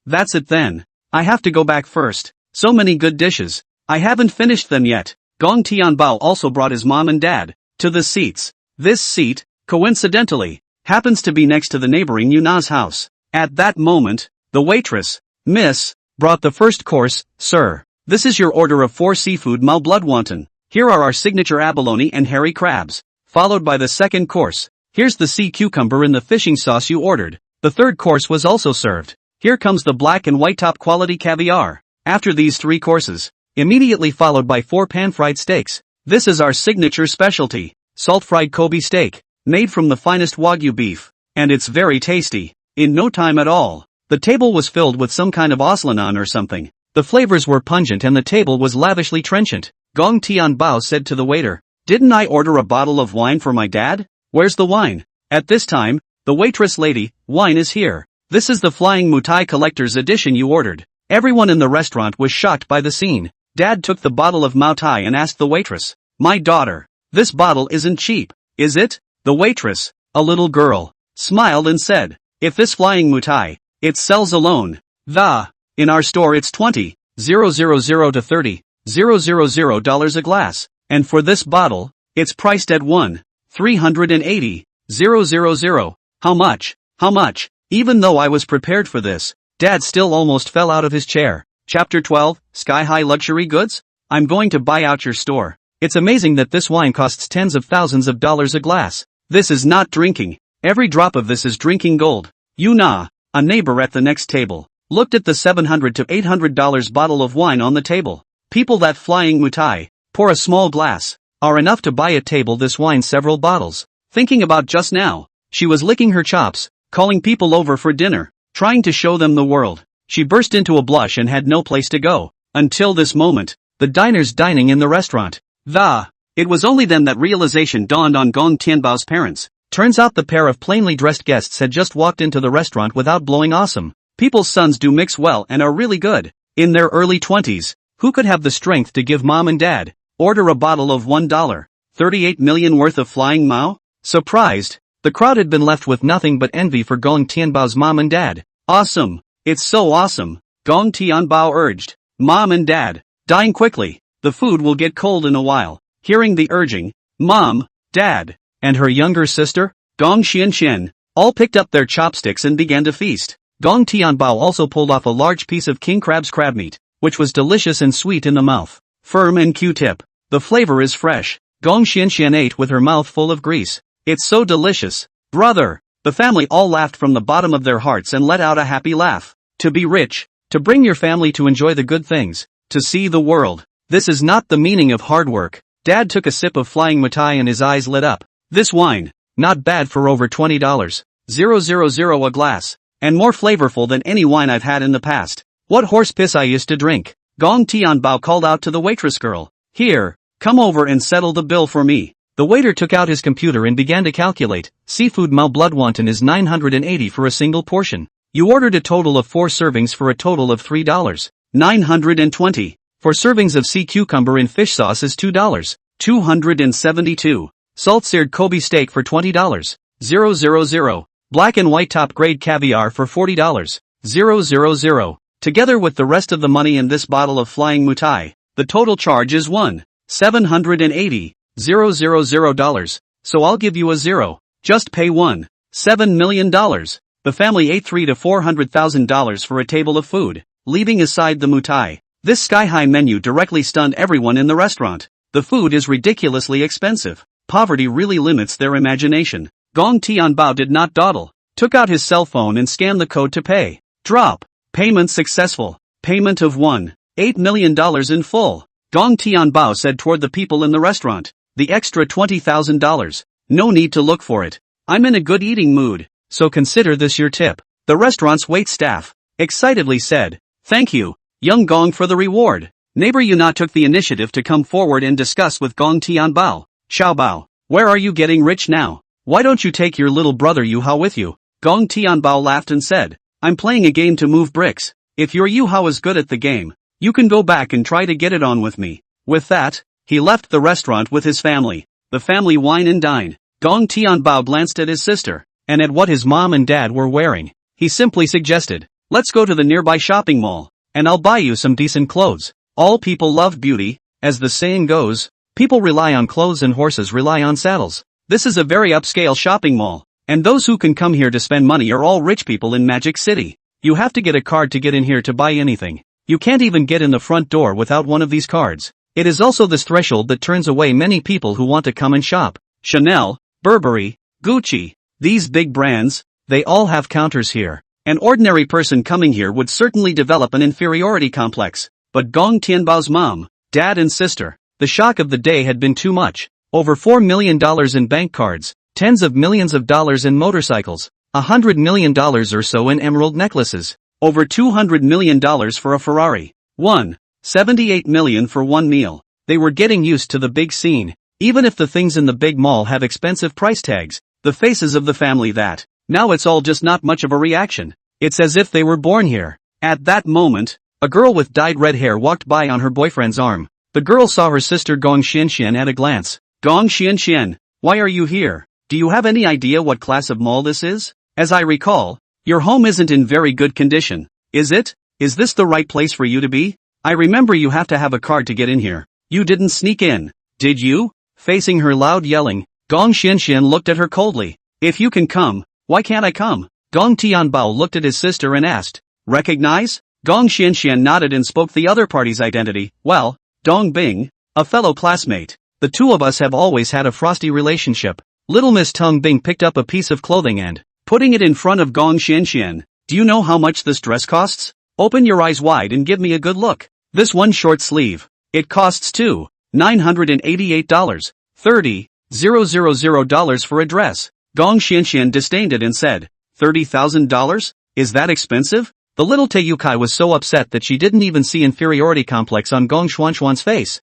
that's it then. I have to go back first. So many good dishes. I haven't finished them yet. Gong Tianbao also brought his mom and dad to the seats. This seat, coincidentally, happens to be next to the neighboring Yuna's house. At that moment, the waitress, Miss, brought the first course. Sir, this is your order of 4 seafood mal blood wonton. Here are our signature abalone and hairy crabs. Followed by the second course. Here's the sea cucumber in the fishing sauce you ordered. The third course was also served. Here comes the black and white top quality caviar. After these 3 courses, immediately followed by 4 pan-fried steaks. This is our signature specialty, salt-fried Kobe steak, made from the finest Wagyu beef, and it's very tasty. In no time at all, the table was filled with some kind of oslanon or something. The flavors were pungent and the table was lavishly trenchant. Gong Tianbao said to the waiter, "Didn't I order a bottle of wine for my dad? Where's the wine?" At this time, the waitress lady, "Wine is here. This is the Flying Mutai Collector's Edition you ordered." Everyone in the restaurant was shocked by the scene. Dad took the bottle of Moutai and asked the waitress, "My daughter, this bottle isn't cheap, is it?" The waitress, a little girl, smiled and said, "If this Flying Mutai, it sells alone. In our store it's $20,000 to $30,000 a glass, and for this bottle, it's priced at $1,380,000. How much? How much?" Even though I was prepared for this, Dad still almost fell out of his chair. Chapter 12, Sky-High Luxury Goods? I'm going to buy out your store. It's amazing that this wine costs tens of thousands of dollars a glass. This is not drinking. Every drop of this is drinking gold. A neighbor at the next table, looked at the $700 to $800 bottle of wine on the table. People that Flying Mutai, pour a small glass, are enough to buy at table this wine several bottles. Thinking about just now, she was licking her chops, calling people over for dinner, trying to show them the world. She burst into a blush and had no place to go. Until this moment, the diners dining in the restaurant. It was only then that realization dawned on Gong Tianbao's parents. Turns out the pair of plainly dressed guests had just walked into the restaurant without blowing awesome. People's sons do mix well and are really good. In their early 20s, who could have the strength to give mom and dad order a bottle of $1.38 million worth of Flying Mao? Surprised, the crowd had been left with nothing but envy for Gong Tianbao's mom and dad. Awesome! It's so awesome! Gong Tianbao urged. Mom and dad, dine quickly, the food will get cold in a while. Hearing the urging, Mom, Dad, and her younger sister, Gong Xianxian, all picked up their chopsticks and began to feast. Gong Tianbao also pulled off a large piece of king crab's crab meat, which was delicious and sweet in the mouth. Firm and Q-tip. The flavor is fresh. Gong Xianxian ate with her mouth full of grease. It's so delicious. Brother! The family all laughed from the bottom of their hearts and let out a happy laugh. To be rich, to bring your family to enjoy the good things, to see the world. This is not the meaning of hard work. Dad took a sip of Flying Mutai and his eyes lit up. This wine, not bad for over $20,000 a glass, and more flavorful than any wine I've had in the past. What horse piss I used to drink. Gong Tianbao called out to the waitress girl. Here, come over and settle the bill for me. The waiter took out his computer and began to calculate. Seafood Mao blood wonton is $980 for a single portion. You ordered a total of 4 servings for a total of $3.920. 4 servings of sea cucumber in fish sauce is $2.272. Salt-seared Kobe steak for $20.000. Black and white top-grade caviar for $40.000. Together with the rest of the money in this bottle of Flying Mutai, the total charge is $1,780,000. So I'll give you a zero. Just pay $1.7 million. The family ate $300,000 to $400,000 for a table of food, leaving aside the Mutai. This sky-high menu directly stunned everyone in the restaurant. The food is ridiculously expensive. Poverty really limits their imagination. Gong Tianbao did not dawdle, took out his cell phone and scanned the code to pay. Drop. Payment successful. Payment of $1.8 million in full. Gong Tianbao said toward the people in the restaurant. The extra $20,000. No need to look for it. I'm in a good eating mood, so consider this your tip. The restaurant's wait staff excitedly said, "Thank you, young Gong, for the reward." Neighbor Yuna took the initiative to come forward and discuss with Gong Tianbao. "Xiaobao, where are you getting rich now? Why don't you take your little brother Yuhao with you?" Gong Tianbao laughed and said, "I'm playing a game to move bricks. If your Yuhao is good at the game, you can go back and try to get it on with me." With that, he left the restaurant with his family. The family wine and dined. Gong Tianbao glanced at his sister, and at what his mom and dad were wearing. He simply suggested, "Let's go to the nearby shopping mall, and I'll buy you some decent clothes." All people love beauty, as the saying goes. People rely on clothes and horses rely on saddles. This is a very upscale shopping mall, and those who can come here to spend money are all rich people in Magic City. You have to get a card to get in here to buy anything. You can't even get in the front door without one of these cards. It is also this threshold that turns away many people who want to come and shop. Chanel, Burberry, Gucci, these big brands, they all have counters here. An ordinary person coming here would certainly develop an inferiority complex. but Gong Tianbao's mom, dad and sister. The shock of the day had been too much. Over $4 million in bank cards, tens of millions of dollars in motorcycles, $100 million or so in emerald necklaces, over $200 million for a Ferrari, $78 million for one meal. They were getting used to the big scene. Even if the things in the big mall have expensive price tags, the faces of the family that, now it's all just not much of a reaction. It's as if they were born here. At that moment, a girl with dyed red hair walked by on her boyfriend's arm. The girl saw her sister Gong Xianxian at a glance. Gong Xianxian, why are you here? Do you have any idea what class of mall this is? As I recall, your home isn't in very good condition, is it? Is this the right place for you to be? I remember you have to have a card to get in here. You didn't sneak in, did you? Facing her loud yelling, Gong Xianxian looked at her coldly. If you can come, why can't I come? Gong Tianbao looked at his sister and asked. Recognize? Gong Xianxian nodded and spoke the other party's identity. Well, Dong Bing, a fellow classmate. The two of us have always had a frosty relationship. Little Miss Tong Bing picked up a piece of clothing and, putting it in front of Gong Xianxian. Do you know how much this dress costs? Open your eyes wide and give me a good look. This one short sleeve. It costs $988. $30,000 for a dress. Gong Xianxian disdained it and said, $30,000? Is that expensive? The little Taiyukai was so upset that she didn't even see inferiority complex on Gong Xuanxuan's face.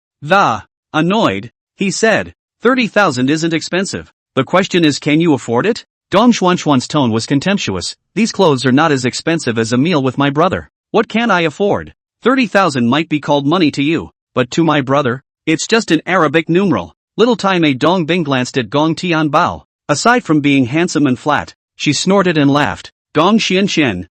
Annoyed, he said, 30,000 isn't expensive. The question is, can you afford it? Gong Xuanxuan's tone was contemptuous. These clothes are not as expensive as a meal with my brother. What can I afford? 30,000 might be called money to you, but to my brother, it's just an Arabic numeral. Little Taimei Dong Bing glanced at Gong Tianbao. Aside from being handsome and flat, she snorted and laughed. Gong Xianxian,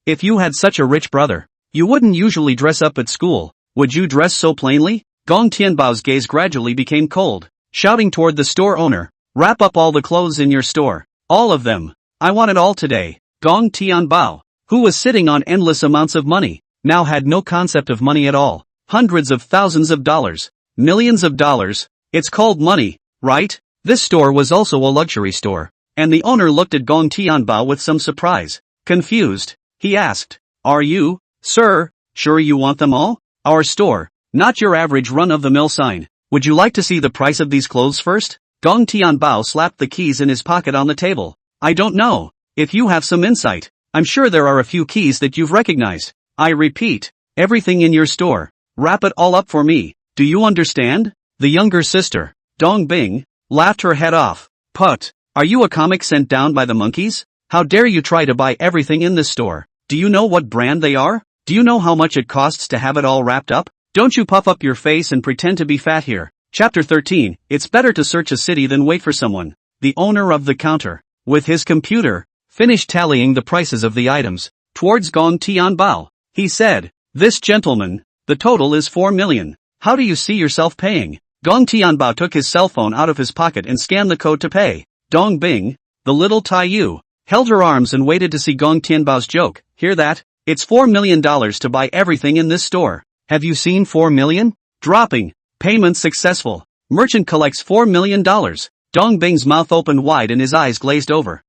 if you had such a rich brother, you wouldn't usually dress up at school, would you dress so plainly? Gong Tianbao's gaze gradually became cold, shouting toward the store owner, wrap up all the clothes in your store. All of them. I want it all today. Gong Tianbao, who was sitting on endless amounts of money, now had no concept of money at all. Hundreds of thousands of dollars. Millions of dollars. It's called money, right? This store was also a luxury store, and the owner looked at Gong Tianbao with some surprise. Confused, he asked, are you, sir, sure you want them all? Our store, not your average run-of-the-mill sign. Would you like to see the price of these clothes first? Gong Tianbao slapped the keys in his pocket on the table. I don't know. If you have some insight, I'm sure there are a few keys that you've recognized. I repeat, everything in your store. Wrap it all up for me. Do you understand? The younger sister, Dong Bing, laughed her head off. Put, are you a comic sent down by the monkeys? How dare you try to buy everything in this store? Do you know what brand they are? Do you know how much it costs to have it all wrapped up? Don't you puff up your face and pretend to be fat here. Chapter 13, it's better to search a city than wait for someone. The owner of the counter, with his computer, finished tallying the prices of the items. Towards Gong Tianbao, he said, this gentleman, the total is 4 million. How do you see yourself paying? Gong Tianbao took his cell phone out of his pocket and scanned the code to pay. Dong Bing, the little Taiyu, held her arms and waited to see Gong Tianbao's joke. Hear that? It's $4 million to buy everything in this store. Have you seen 4 million? Dropping. Payment successful. Merchant collects $4 million. Dong Bing's mouth opened wide and his eyes glazed over.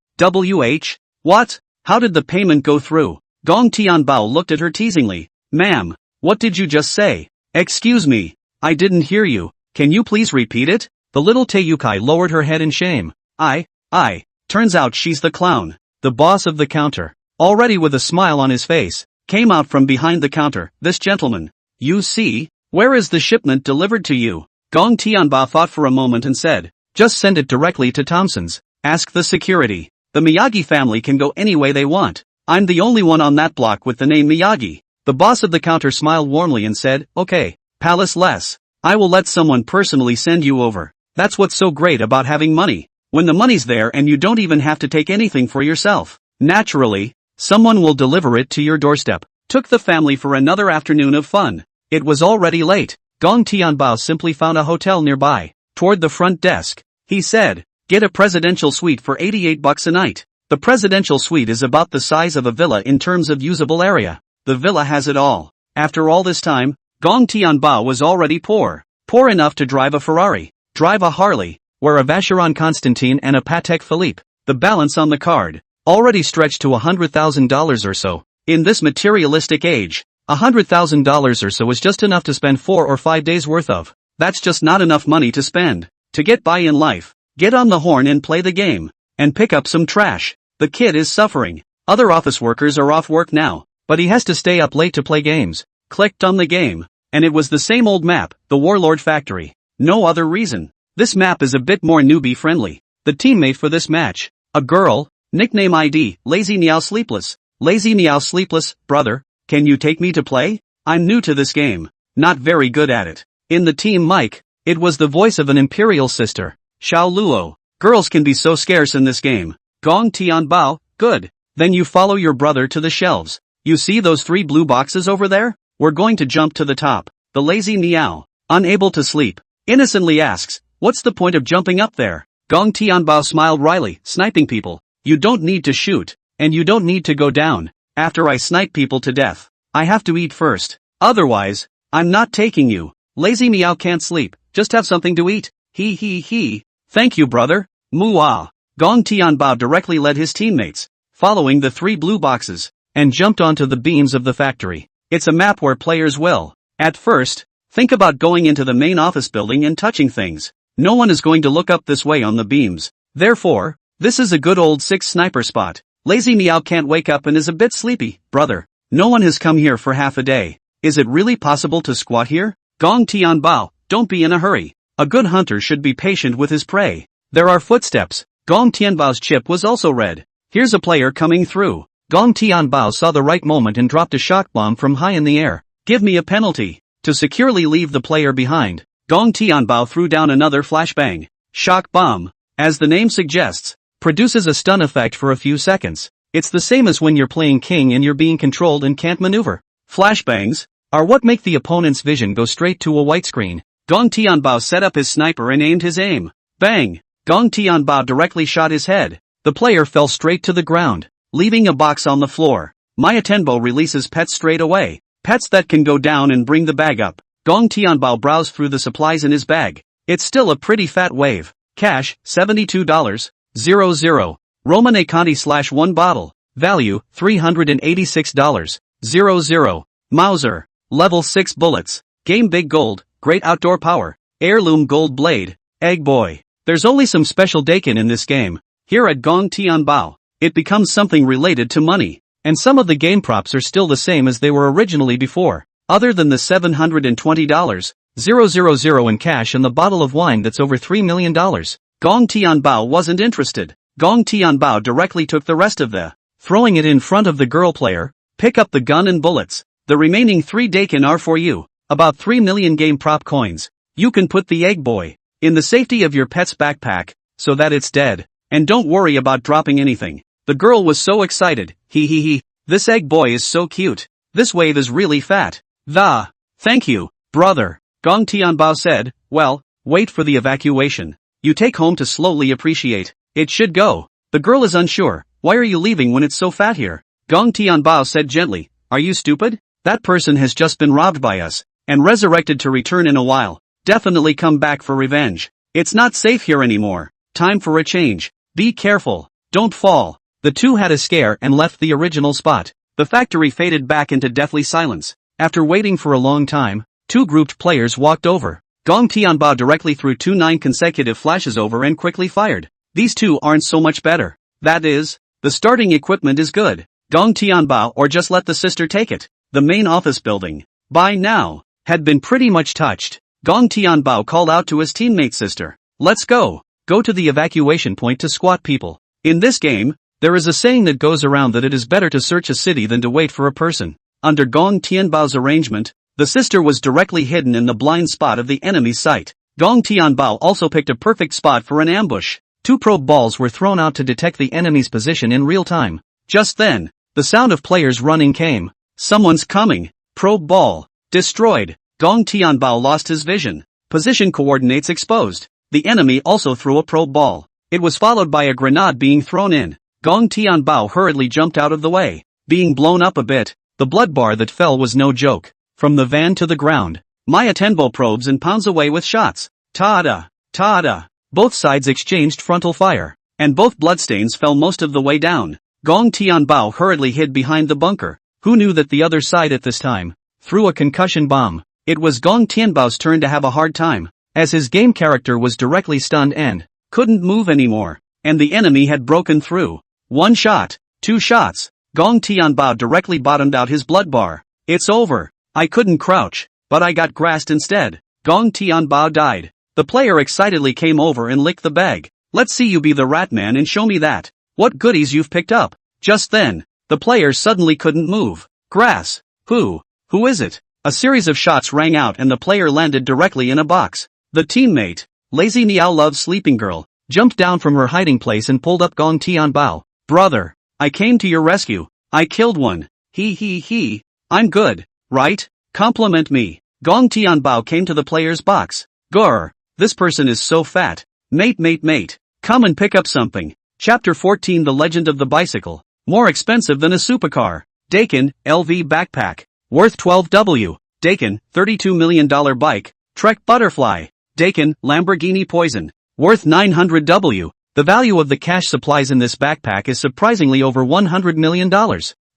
What? How did the payment go through? Gong Tianbao looked at her teasingly. Ma'am, what did you just say? Excuse me. I didn't hear you. Can you please repeat it? The little Taiyukai lowered her head in shame. Turns out she's the clown. The boss of the counter, already with a smile on his face, came out from behind the counter. This gentleman. You see, where is the shipment delivered to you? Gong Tianbao thought for a moment and said, just send it directly to Thompson's. Ask the security. The Miyagi family can go any way they want. I'm the only one on that block with the name Miyagi. The boss of the counter smiled warmly and said, okay, Palace less. I will let someone personally send you over. That's what's so great about having money. When the money's there and you don't even have to take anything for yourself. Naturally, someone will deliver it to your doorstep. Took the family for another afternoon of fun. It was already late. Gong Tianbao simply found a hotel nearby. Toward the front desk, he said, get a presidential suite for $88 a night. The presidential suite is about the size of a villa in terms of usable area. The villa has it all. After all this time, Gong Tianbao was already poor. Poor enough to drive a Ferrari, drive a Harley, wear a Vacheron Constantine and a Patek Philippe. The balance on the card already stretched to $100,000 or so. In this materialistic age, $100,000 or so is just enough to spend 4 or 5 days worth of. That's just not enough money to spend. To get by in life, get on the horn and play the game. And pick up some trash. The kid is suffering. Other office workers are off work now, but he has to stay up late to play games. Clicked on the game, and it was the same old map, the Warlord Factory. No other reason. This map is a bit more newbie friendly. The teammate for this match, a girl, nickname ID, Lazy Meow Sleepless. Lazy Meow Sleepless, brother, can you take me to play? I'm new to this game. Not very good at it. In the team mic, it was the voice of an imperial sister, Xiao Luo. Girls can be so scarce in this game. Gong Tian Bao, good. Then you follow your brother to the shelves. You see those 3 blue boxes over there? We're going to jump to the top. The Lazy Meow, unable to sleep, innocently asks, what's the point of jumping up there? Gong Tianbao smiled wryly, sniping people. You don't need to shoot, and you don't need to go down. After I snipe people to death, I have to eat first. Otherwise, I'm not taking you. Lazy Meow can't sleep, just have something to eat. He. Thank you, brother. Muah. Gong Tianbao directly led his teammates, following the 3 blue boxes, and jumped onto the beams of the factory. It's a map where players will, at first, think about going into the main office building and touching things. No one is going to look up this way on the beams. Therefore, this is a good old 6 sniper spot. Lazy Meow can't wake up and is a bit sleepy. Brother, no one has come here for half a day. Is it really possible to squat here? Gong Tianbao, don't be in a hurry. A good hunter should be patient with his prey. There are footsteps. Gong Tianbao's chip was also red. Here's a player coming through. Gong Tianbao saw the right moment and dropped a shock bomb from high in the air. Give me a penalty. To securely leave the player behind, Gong Tianbao threw down another flashbang. Shock bomb, as the name suggests, produces a stun effect for a few seconds. It's the same as when you're playing king and you're being controlled and can't maneuver. Flashbangs are what make the opponent's vision go straight to a white screen. Gong Tianbao set up his sniper and aimed his aim. Bang! Gong Tianbao directly shot his head. The player fell straight to the ground, leaving a box on the floor. Maya Tenbo releases pets straight away. Pets that can go down and bring the bag up. Gong Tianbao browsed through the supplies in his bag. It's still a pretty fat wave. Cash, $72.00. Romane Conti /1 bottle. Value, $386.00. Mauser. Level 6 bullets. Game Big Gold. Great outdoor power. Heirloom gold blade. Egg boy. There's only some special dakin in this game. Here at Gong Tianbao, it becomes something related to money. And some of the game props are still the same as they were originally before. Other than the $720,000 in cash and the bottle of wine that's over $3 million. Gong Tianbao wasn't interested. Gong Tianbao directly took the rest of the, throwing it in front of the girl player, pick up the gun and bullets. The remaining 3 dakin are for you. About 3 million game prop coins. You can put the egg boy in the safety of your pet's backpack, so that it's dead. And don't worry about dropping anything. The girl was so excited. This egg boy is so cute. This wave is really fat. Thank you, brother. Gong Tianbao said, well, wait for the evacuation. You take home to slowly appreciate. It should go. The girl is unsure. Why are you leaving when it's so fat here? Gong Tianbao said gently, are you stupid? That person has just been robbed by us, and resurrected to return in a while. Definitely come back for revenge. It's not safe here anymore. Time for a change. Be careful. Don't fall. The two had a scare and left the original spot. The factory faded back into deathly silence. After waiting for a long time, 2 grouped players walked over. Gong Tianbao directly threw 2 9 consecutive flashes over and quickly fired. These 2 aren't so much better. That is, the starting equipment is good. Gong Tianbao or just let the sister take it. The main office building, by now, had been pretty much touched. Gong Tianbao called out to his teammate sister. Let's go. Go to the evacuation point to squat people. In this game, there is a saying that goes around that it is better to search a city than to wait for a person. Under Gong Tianbao's arrangement, the sister was directly hidden in the blind spot of the enemy's sight. Gong Tianbao also picked a perfect spot for an ambush. 2 probe balls were thrown out to detect the enemy's position in real time. Just then, the sound of players running came. Someone's coming. Probe ball. Destroyed. Gong Tianbao lost his vision. Position coordinates exposed. The enemy also threw a probe ball. It was followed by a grenade being thrown in. Gong Tianbao hurriedly jumped out of the way. Being blown up a bit, the blood bar that fell was no joke. From the van to the ground, Maya Tenbo probes and pounds away with shots. Ta-da! Ta-da! Both sides exchanged frontal fire, and both bloodstains fell most of the way down. Gong Tianbao hurriedly hid behind the bunker. Who knew that the other side at this time threw a concussion bomb. It was Gong Tianbao's turn to have a hard time, as his game character was directly stunned and couldn't move anymore, and the enemy had broken through. 1 shot, 2 shots, Gong Tianbao directly bottomed out his blood bar. It's over. I couldn't crouch, but I got grassed instead. Gong Tianbao died. The player excitedly came over and licked the bag. Let's see you be the rat man and show me that. What goodies you've picked up. Just then, the player suddenly couldn't move. Grass. Who is it? A series of shots rang out and the player landed directly in a box. The teammate, Lazy Niao Love's sleeping girl, jumped down from her hiding place and pulled up Gong Tianbao. Brother, I came to your rescue. I killed one. He. I'm good, right? Compliment me. Gong Tianbao came to the player's box. Grr, this person is so fat. Mate. Come and pick up something. Chapter 14 The Legend of the Bicycle. More expensive than a supercar. Dakin, LV backpack. Worth 12W. Dakin, $32 million bike. Trek butterfly. Dakin, Lamborghini poison. Worth 900W. The value of the cash supplies in this backpack is surprisingly over $100 million.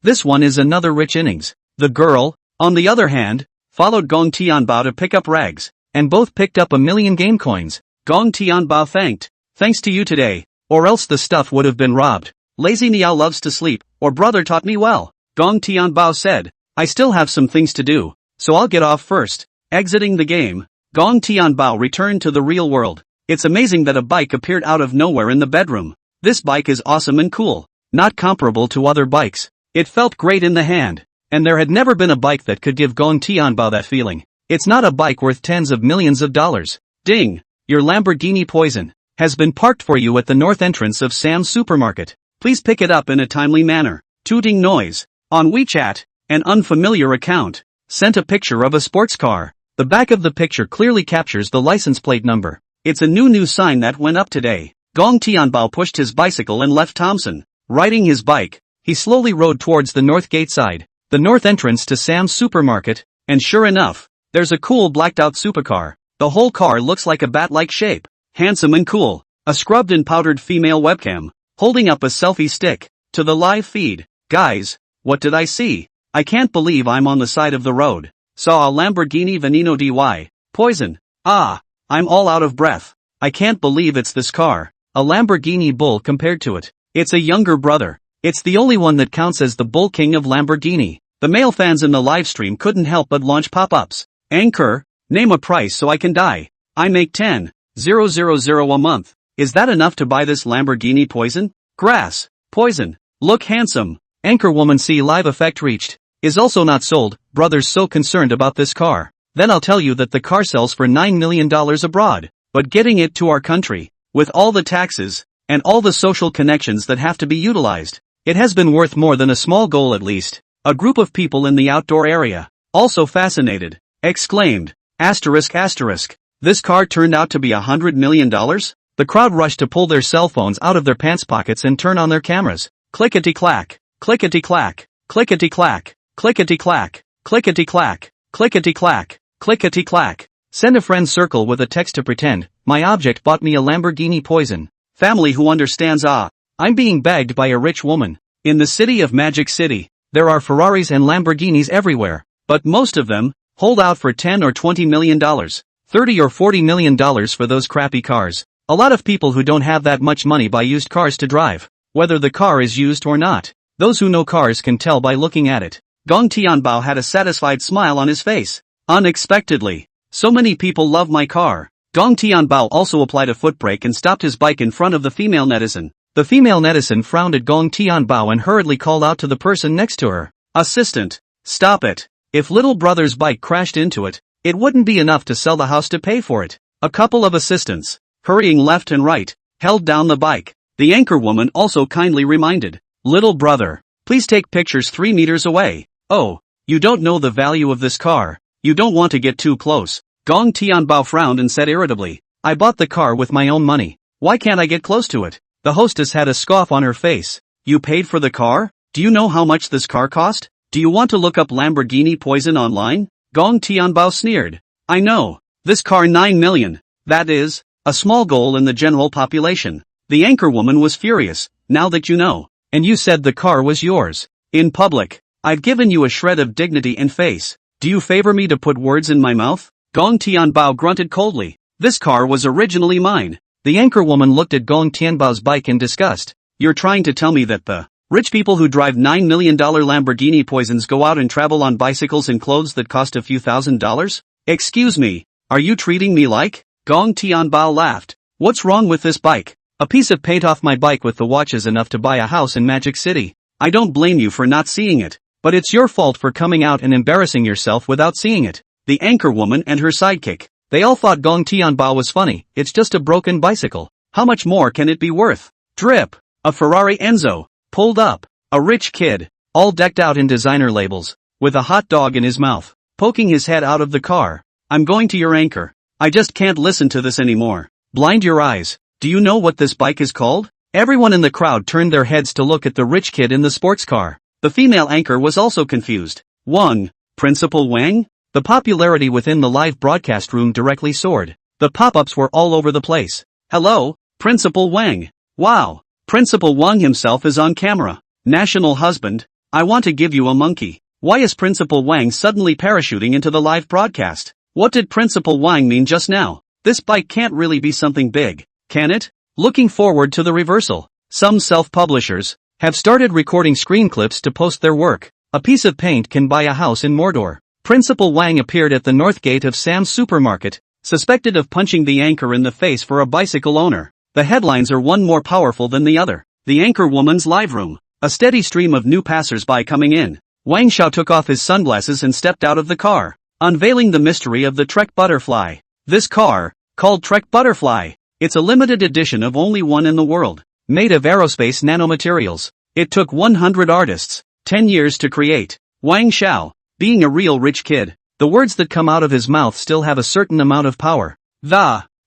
This one is another rich innings. The girl, on the other hand, followed Gong Tianbao to pick up rags, and both picked up 1,000,000 game coins. Gong Tianbao thanked. Thanks to you today, or else the stuff would have been robbed. Lazy Niao loves to sleep, or brother taught me well. Gong Tianbao said. I still have some things to do, so I'll get off first. Exiting the game, Gong Tianbao returned to the real world. It's amazing that a bike appeared out of nowhere in the bedroom. This bike is awesome and cool, not comparable to other bikes. It felt great in the hand, and there had never been a bike that could give Gong Tianbao that feeling. It's not a bike worth tens of millions of dollars. Ding! Your Lamborghini poison has been parked for you at the north entrance of Sam's supermarket. Please pick it up in a timely manner. Tooting noise. On WeChat, an unfamiliar account sent a picture of a sports car. The back of the picture clearly captures the license plate number. It's a new sign that went up today. Gong Tianbao pushed his bicycle and left Thompson. Riding his bike, he slowly rode towards the north gate side, the north entrance to Sam's supermarket, and sure enough, there's a cool blacked-out supercar. The whole car looks like a bat-like shape, handsome and cool. A scrubbed and powdered female webcam, holding up a selfie stick, to the live feed. Guys, what did I see? I can't believe I'm on the side of the road. Saw a Lamborghini Veneno DY. Poison. I'm all out of breath. I can't believe it's this car. A Lamborghini Bull compared to it. It's a younger brother. It's the only one that counts as the Bull King of Lamborghini. The male fans in the livestream couldn't help but launch pop-ups. Anchor, name a price so I can die. I make 10,000 a month. Is that enough to buy this Lamborghini poison? Grass. Poison. Look handsome. Anchor woman see live effect reached. Is also not sold. Brothers so concerned about this car. Then I'll tell you that the car sells for $9 million abroad. But getting it to our country, with all the taxes, and all the social connections that have to be utilized, it has been worth more than a small goal at least. A group of people in the outdoor area, also fascinated, exclaimed, asterisk. This car turned out to be $100 million? The crowd rushed to pull their cell phones out of their pants pockets and turn on their cameras. Clickety-clack, clickety-clack, clickety-clack, clickety-clack, clickety-clack, clickety-clack, clickety-clack. Send a friend circle with a text to pretend, my object bought me a Lamborghini poison. Family who understands I'm being bagged by a rich woman. In the city of Magic City, there are Ferraris and Lamborghinis everywhere, but most of them hold out for $10 or $20 million, $30 or $40 million for those crappy cars. A lot of people who don't have that much money buy used cars to drive, whether the car is used or not. Those who know cars can tell by looking at it. Gong Tianbao had a satisfied smile on his face. Unexpectedly, so many people love my car. Gong Tianbao also applied a foot brake and stopped his bike in front of the female netizen. The female netizen frowned at Gong Tianbao and hurriedly called out to the person next to her. Assistant, stop it. If little brother's bike crashed into it, it wouldn't be enough to sell the house to pay for it. A couple of assistants, hurrying left and right, held down the bike. The anchor woman also kindly reminded, little brother, please take pictures 3 meters away. Oh, you don't know the value of this car. You don't want to get too close. Gong Tianbao frowned and said irritably, I bought the car with my own money. Why can't I get close to it? The hostess had a scoff on her face. You paid for the car? Do you know how much this car cost? Do you want to look up Lamborghini poison online? Gong Tianbao sneered. I know. This car 9 million. That is, a small goal in the general population. The anchor woman was furious. Now that you know. And you said the car was yours. In public. I've given you a shred of dignity and face. Do you favor me to put words in my mouth? Gong Tianbao grunted coldly. This car was originally mine. The anchorwoman looked at Gong Tianbao's bike in disgust. You're trying to tell me that the rich people who drive $9 million Lamborghini poisons go out and travel on bicycles in clothes that cost a few $1,000s? Excuse me, are you treating me like? Gong Tianbao laughed. What's wrong with this bike? A piece of paint off my bike with the watch is enough to buy a house in Magic City. I don't blame you for not seeing it, but it's your fault for coming out and embarrassing yourself without seeing it. The anchorwoman and her sidekick. They all thought Gong Tianbao was funny. It's just a broken bicycle. How much more can it be worth? Drip. A Ferrari Enzo. Pulled up. A rich kid. All decked out in designer labels. With a hot dog in his mouth. Poking his head out of the car. I'm going to your anchor. I just can't listen to this anymore. Blind your eyes. Do you know what this bike is called? Everyone in the crowd turned their heads to look at the rich kid in the sports car. The female anchor was also confused. Wang. Principal Wang? The popularity within the live broadcast room directly soared. The pop-ups were all over the place. Hello, Principal Wang. Wow. Principal Wang himself is on camera. National husband. I want to give you a monkey. Why is Principal Wang suddenly parachuting into the live broadcast? What did Principal Wang mean just now? This bike can't really be something big, can it? Looking forward to the reversal. Some self-publishers have started recording screen clips to post their work. A piece of paint can buy a house in Mordor. Principal Wang appeared at the north gate of Sam's supermarket, suspected of punching the anchor in the face for a bicycle owner. The headlines are one more powerful than the other. The anchorwoman's live room. A steady stream of new passers-by coming in. Wang Xiao took off his sunglasses and stepped out of the car, unveiling the mystery of the Trek Butterfly. This car, called Trek Butterfly, it's a limited edition of only one in the world, made of aerospace nanomaterials. It took 100 artists, 10 years to create. Wang Xiao, being a real rich kid, the words that come out of his mouth still have a certain amount of power.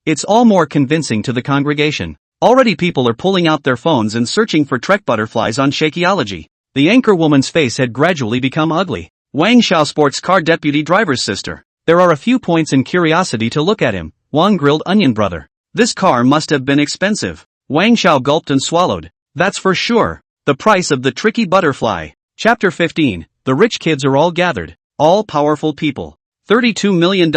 It's all more convincing to the congregation. Already people are pulling out their phones and searching for Trek butterflies on Shakeology. The anchorwoman's face had gradually become ugly. Wang Xiao sports car deputy driver's sister. There are a few points in curiosity to look at him. Wang grilled onion brother. This car must have been expensive. Wang Xiao gulped and swallowed. That's for sure. The price of the tricky butterfly. Chapter 15. The rich kids are all gathered. All powerful people. $32 million.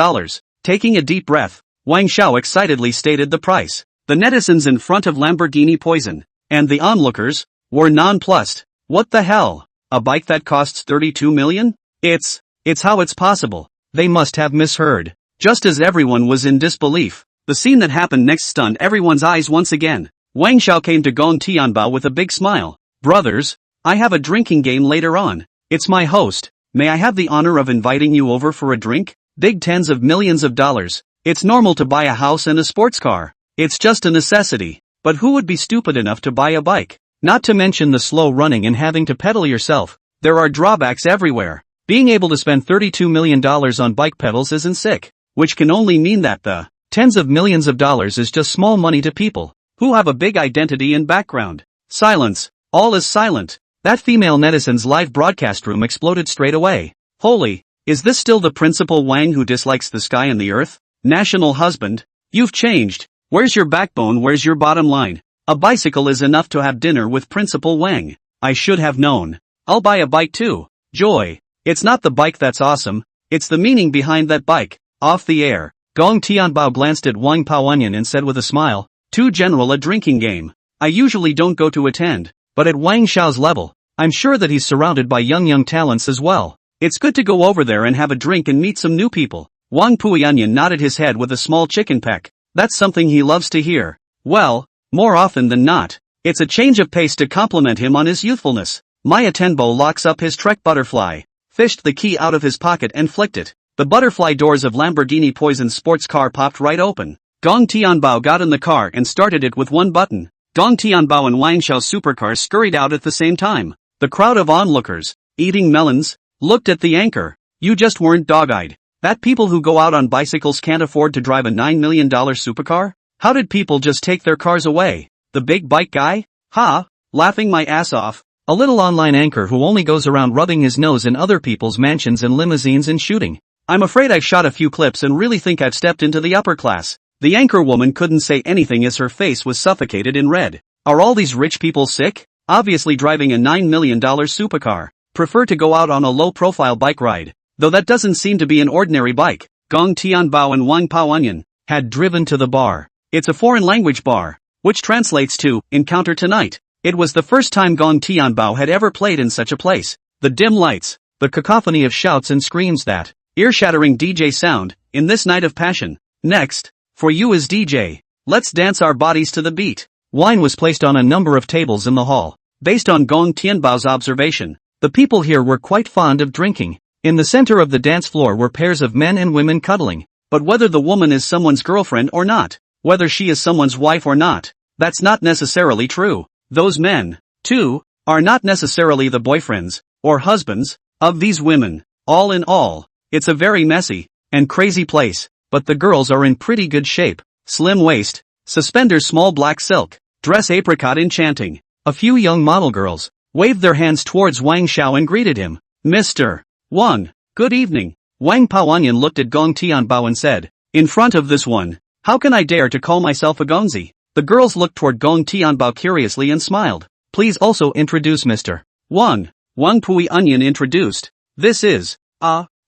Taking a deep breath, Wang Xiao excitedly stated the price. The netizens in front of Lamborghini Poison, and the onlookers, were nonplussed. What the hell? A bike that costs $32 million? It's how it's possible. They must have misheard. Just as everyone was in disbelief, the scene that happened next stunned everyone's eyes once again. Wang Xiao came to Gong Tianbao with a big smile. Brothers, I have a drinking game later on. It's my host. May I have the honor of inviting you over for a drink? Big tens of millions of dollars. It's normal to buy a house and a sports car. It's just a necessity. But who would be stupid enough to buy a bike? Not to mention the slow running and having to pedal yourself. There are drawbacks everywhere. Being able to spend $32 million on bike pedals isn't sick. Which can only mean that the tens of millions of dollars is just small money to people who have a big identity and background. Silence. All is silent. That female netizen's live broadcast room exploded straight away. Holy, is this still the Principal Wang who dislikes the sky and the earth? National husband? You've changed. Where's your backbone? Where's your bottom line? A bicycle is enough to have dinner with Principal Wang. I should have known. I'll buy a bike too. Joy. It's not the bike that's awesome, it's the meaning behind that bike. Off the air, Gong Tianbao glanced at Wang Paoanian and said with a smile, too general a drinking game. I usually don't go to attend, but at Wang Xiao's level, I'm sure that he's surrounded by young talents as well. It's good to go over there and have a drink and meet some new people. Wang Paoanian nodded his head with a small chicken peck. That's something he loves to hear. Well, more often than not, it's a change of pace to compliment him on his youthfulness. Maya Tenbo locks up his Trek butterfly, fished the key out of his pocket and flicked it. The butterfly doors of Lamborghini Poison's sports car popped right open. Gong Tianbao got in the car and started it with one button. Gong Tianbao and Wang Xiao's supercar scurried out at the same time. The crowd of onlookers, eating melons, looked at the anchor. You just weren't dog-eyed. That people who go out on bicycles can't afford to drive a $9 million supercar? How did people just take their cars away? The big bike guy? Ha! Laughing my ass off. A little online anchor who only goes around rubbing his nose in other people's mansions and limousines and shooting. I'm afraid I've shot a few clips and really think I've stepped into the upper class. The anchor woman couldn't say anything as her face was suffocated in red. Are all these rich people sick? Obviously driving a $9 million supercar. Prefer to go out on a low-profile bike ride. though that doesn't seem to be an ordinary bike. Gong Tianbao and Wang Paoanyan had driven to the bar. It's a foreign language bar, which translates to, encounter tonight. It was the first time Gong Tianbao had ever played in such a place. The dim lights, the cacophony of shouts and screams, that ear-shattering DJ sound, in this night of passion. Next, for you is DJ. Let's dance our bodies to the beat. Wine was placed on a number of tables in the hall. Based on Gong Tianbao's observation, the people here were quite fond of drinking. In the center of the dance floor were pairs of men and women cuddling. But whether the woman is someone's girlfriend or not, whether she is someone's wife or not, that's not necessarily true. Those men, too, are not necessarily the boyfriends or husbands of these women. All in all, it's a very messy and crazy place, but the girls are in pretty good shape. Slim waist, suspenders, small black silk, dress apricot enchanting. A few young model girls waved their hands towards Wang Xiao and greeted him. Mr. Wang, good evening. Wang Paoanyan looked at Gong Tianbao and said, in front of this one, how can I dare to call myself a Gongzi? The girls looked toward Gong Tianbao curiously and smiled. Please also introduce Mr. Wang. Wang Paoanyan introduced. This is,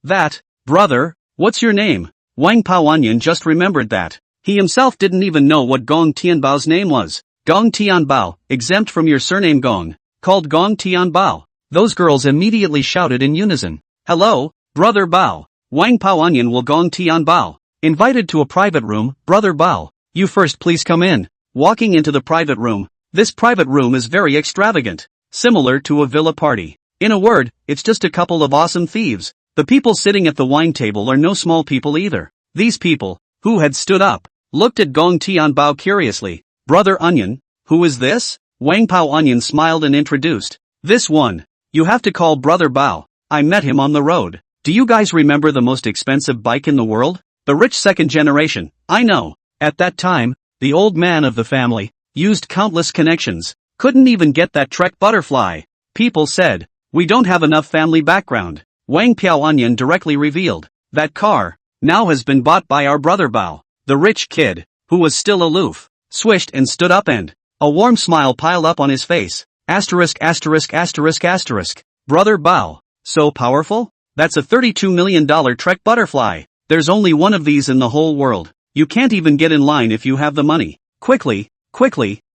that, brother, what's your name? Wang Paoanyan just remembered that. He himself didn't even know what Gong Tianbao's name was. Gong Tianbao, exempt from your surname Gong, called Gong Tianbao. Those girls immediately shouted in unison. Hello, brother Bao. Wang Paoanyan will Gong Tianbao. Invited to a private room, brother Bao. You first please come in. Walking into the private room. This private room is very extravagant. Similar to a villa party. In a word, it's just a couple of awesome thieves. The people sitting at the wine table are no small people either. These people, who had stood up, looked at Gong Tianbao curiously. Brother Onion, who is this? Wang Paoanyan smiled and introduced. This one. You have to call brother Bao. I met him on the road. Do you guys remember the most expensive bike in the world? The rich second generation. I know. At that time, the old man of the family used countless connections. Couldn't even get that Trek butterfly. People said, we don't have enough family background. Wang Paoanyan directly revealed. That car now has been bought by our brother Bao. The rich kid, who was still aloof, swished and stood up and a warm smile piled up on his face. Asterisk asterisk asterisk asterisk. Brother Bao. So powerful? That's a $32 million Trek butterfly. There's only one of these in the whole world. You can't even get in line if you have the money. Quickly,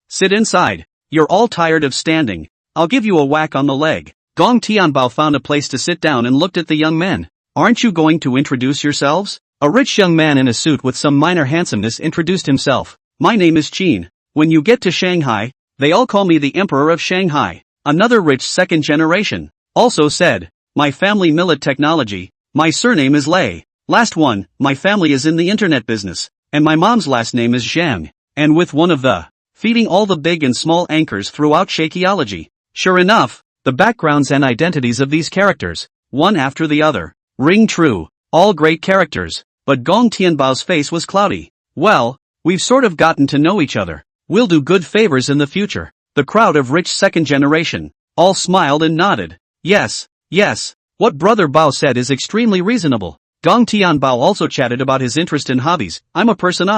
sit inside. You're all tired of standing. I'll give you a whack on the leg. Gong Tianbao found a place to sit down and looked at the young men. Aren't you going to introduce yourselves? A rich young man in a suit with some minor handsomeness introduced himself. My name is Qin. When you get to Shanghai, they all call me the Emperor of Shanghai. Another rich second generation also said, my family Millet Technology. My surname is Lei. Last one, my family is in the internet business, and my mom's last name is Zhang. And with one of the feeding all the big and small anchors throughout Shakeology. Sure enough, the backgrounds and identities of these characters, one after the other, ring true. All great characters, but Gong Tianbao's face was cloudy. Well, we've sort of gotten to know each other. We'll do good favors in the future. The crowd of rich second generation all smiled and nodded. Yes. What brother Bao said is extremely reasonable. Gong Tianbao also chatted about his interest in hobbies. I'm a person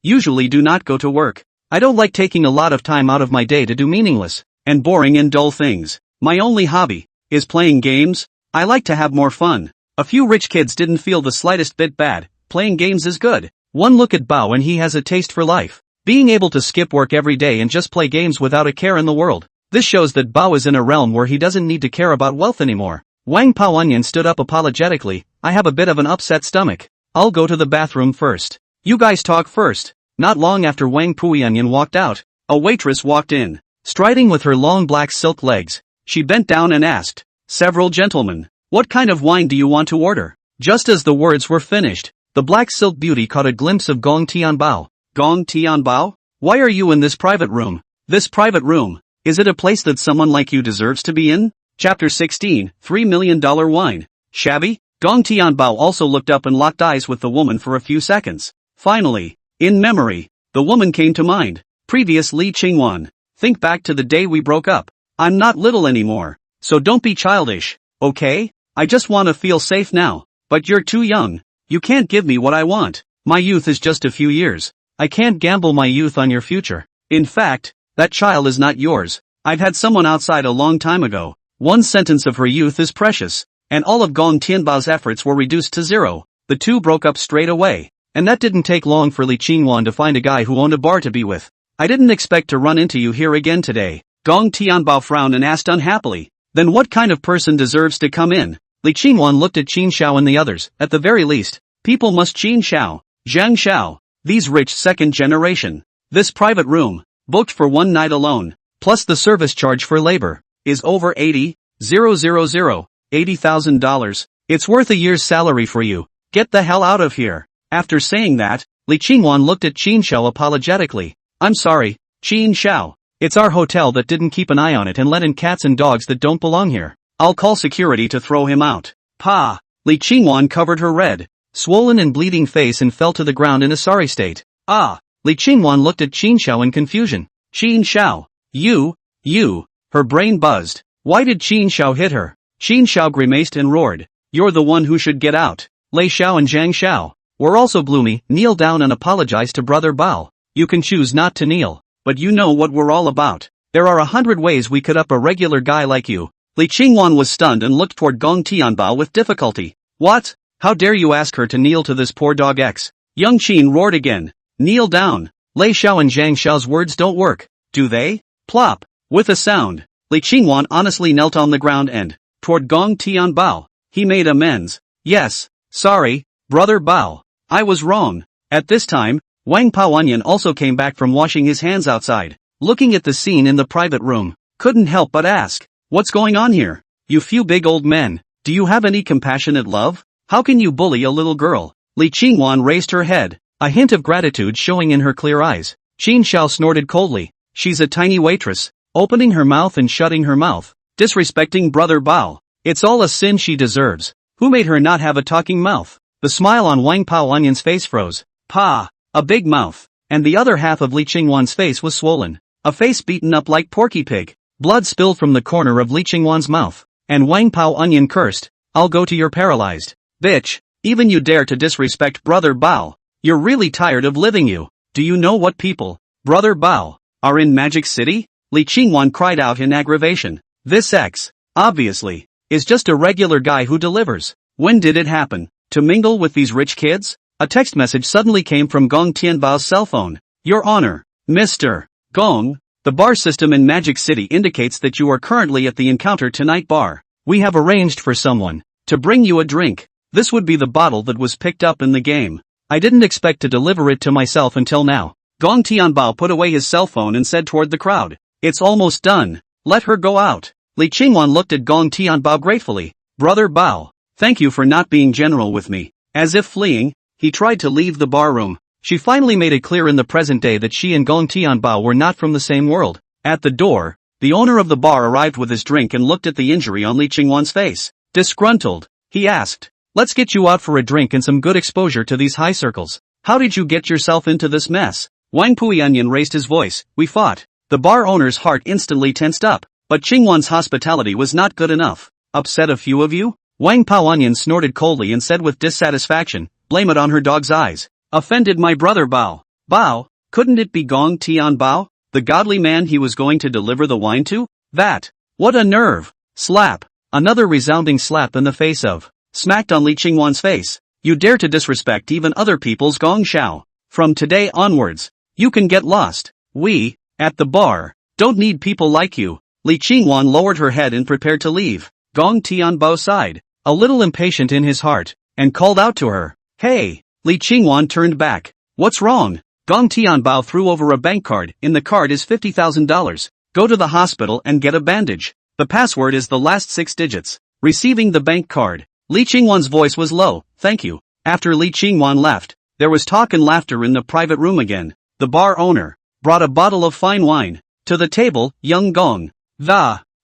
usually do not go to work. I don't like taking a lot of time out of my day to do meaningless and boring and dull things. My only hobby is playing games. I like to have more fun. A few rich kids didn't feel the slightest bit bad. Playing games is good. One look at Bao and he has a taste for life. Being able to skip work every day and just play games without a care in the world. This shows that Bao is in a realm where he doesn't need to care about wealth anymore. Wang Paoanyan stood up apologetically. I have a bit of an upset stomach. I'll go to the bathroom first. You guys talk first. Not long after Wang Paoanyan walked out, a waitress walked in. Striding with her long black silk legs, she bent down and asked, several gentlemen, what kind of wine do you want to order? Just as the words were finished, the black silk beauty caught a glimpse of Gong Tianbao. Gong Tianbao? Why are you in this private room? This private room, is it a place that someone like you deserves to be in? Chapter 16, $3 million wine. Shabby? Gong Tianbao also looked up and locked eyes with the woman for a few seconds. Finally, in memory, the woman came to mind. Previous Li Qingwan. Think back to the day we broke up. I'm not little anymore, so don't be childish, okay? I just want to feel safe now. But you're too young. You can't give me what I want. My youth is just a few years. I can't gamble my youth on your future. In fact, that child is not yours. I've had someone outside a long time ago. One sentence of her youth is precious. and all of Gong Tianbao's efforts were reduced to zero. The two broke up straight away. And that didn't take long for Li Qingwan to find a guy who owned a bar to be with. I didn't expect to run into you here again today. Gong Tianbao frowned and asked unhappily. Then what kind of person deserves to come in? Li Qingwan looked at Qin Xiao and the others. At the very least, people must Qin Xiao, Zhang Xiao, these rich second generation. This private room, booked for one night alone, plus the service charge for labor, is over $80,000. It's worth a year's salary for you. Get the hell out of here. After saying that, Li Qingwan looked at Qin Xiao apologetically. I'm sorry, Qin Xiao. It's our hotel that didn't keep an eye on it and let in cats and dogs that don't belong here. I'll call security to throw him out. Pa! Li Qingwan covered her red, swollen and bleeding face and fell to the ground in a sorry state. Ah! Li Qingwan looked at Qin Xiao in confusion. Qin Xiao, you, her brain buzzed. Why did Qin Xiao hit her? Qin Xiao grimaced and roared. You're the one who should get out. Lei Xiao and Zhang Xiao were also gloomy. Kneel down and apologize to Brother Bao. You can choose not to kneel, but you know what we're all about. There are 100 ways we could up a regular guy like you. Li Qingwan was stunned and looked toward Gong Tianbao with difficulty. What? How dare you ask her to kneel to this poor dog X? Young Qin roared again. Kneel down. Lei Xiao and Zhang Xiao's words don't work, do they? Plop. With a sound, Li Qingwan honestly knelt on the ground and, toward Gong Tianbao, he made amends. Yes, sorry, Brother Bao. I was wrong. At this time, Wang Paoanyan also came back from washing his hands outside, looking at the scene in the private room. Couldn't help but ask, what's going on here? You few big old men, do you have any compassionate love? How can you bully a little girl? Li Qingwan raised her head, a hint of gratitude showing in her clear eyes. Qin Xiao snorted coldly. She's a tiny waitress, opening her mouth and shutting her mouth, disrespecting Brother Bao. It's all a sin she deserves. Who made her not have a talking mouth? The smile on Wang Paoanyan's face froze. Pa! A big mouth. And the other half of Li Qingwan's face was swollen. A face beaten up like Porky Pig. Blood spilled from the corner of Li Qingwan's mouth. And Wang Paoanyan cursed. I'll go to your paralyzed bitch. Even you dare to disrespect Brother Bao. You're really tired of living you. Do you know what people, Brother Bao, are in Magic City? Li Qingwan cried out in aggravation. This X, obviously, is just a regular guy who delivers. When did it happen? To mingle with these rich kids? A text message suddenly came from Gong Tianbao's cell phone. Your Honor, Mr. Gong, the bar system in Magic City indicates that you are currently at the Encounter Tonight bar. We have arranged for someone to bring you a drink. This would be the bottle that was picked up in the game. I didn't expect to deliver it to myself until now. Gong Tianbao put away his cell phone and said toward the crowd. It's almost done. Let her go out. Li Qingwan looked at Gong Tianbao gratefully. Brother Bao, thank you for not being general with me. As if fleeing, he tried to leave the bar room. She finally made it clear in the present day that she and Gong Tianbao were not from the same world. At the door, the owner of the bar arrived with his drink and looked at the injury on Li Qingwan's face. Disgruntled, he asked, let's get you out for a drink and some good exposure to these high circles. How did you get yourself into this mess? Wang Puianyan raised his voice. We fought. The bar owner's heart instantly tensed up, but Qingwan's hospitality was not good enough. Upset a few of you? Wang Paoanyan snorted coldly and said with dissatisfaction, blame it on her dog's eyes. Offended my brother Bao. Bao, couldn't it be Gong Tianbao, the godly man he was going to deliver the wine to? That. What a nerve. Slap. Another resounding slap in the face of. Smacked on Li Qingwan's face. You dare to disrespect even other people's gong xiao. From today onwards, you can get lost. We, at the bar, don't need people like you. Li Qingwan lowered her head and prepared to leave. Gong Tianbao sighed, a little impatient in his heart, and called out to her. Hey! Li Qingwan turned back. What's wrong? Gong Tianbao threw over a bank card. In the card is $50,000. Go to the hospital and get a bandage. The password is the last 6 digits. Receiving the bank card, Li Qingwan's voice was low. Thank you. After Li Qingwan left, there was talk and laughter in the private room again. The bar owner brought a bottle of fine wine to the table. Young Gong.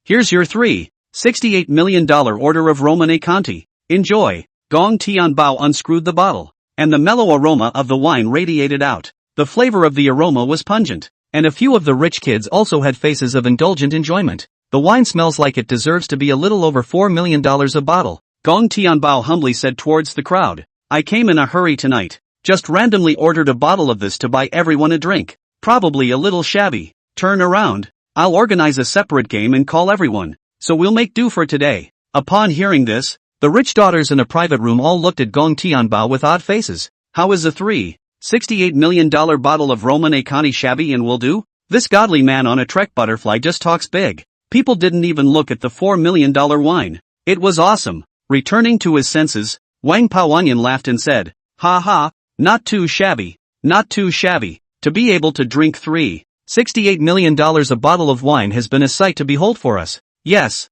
Here's your $368 million order of Romane Conti. Enjoy. Gong Tianbao unscrewed the bottle, and the mellow aroma of the wine radiated out. The flavor of the aroma was pungent, and a few of the rich kids also had faces of indulgent enjoyment. The wine smells like it deserves to be a little over $4 million a bottle. Gong Tianbao humbly said towards the crowd. I came in a hurry tonight. Just randomly ordered a bottle of this to buy everyone a drink. Probably a little shabby. Turn around. I'll organize a separate game and call everyone. So we'll make do for today. Upon hearing this, The rich daughters in a private room all looked at Gong Tianbao with odd faces. How is a $3.68 million bottle of Roman Akani shabby and will do? This godly man on a Trek butterfly just talks big. People didn't even look at the $4 million wine. It was awesome. Returning to his senses, Wang Paoanyan laughed and said, "Ha ha, not too shabby, not too shabby. To be able to drink $3.68 million a bottle of wine has been a sight to behold for us. Yes,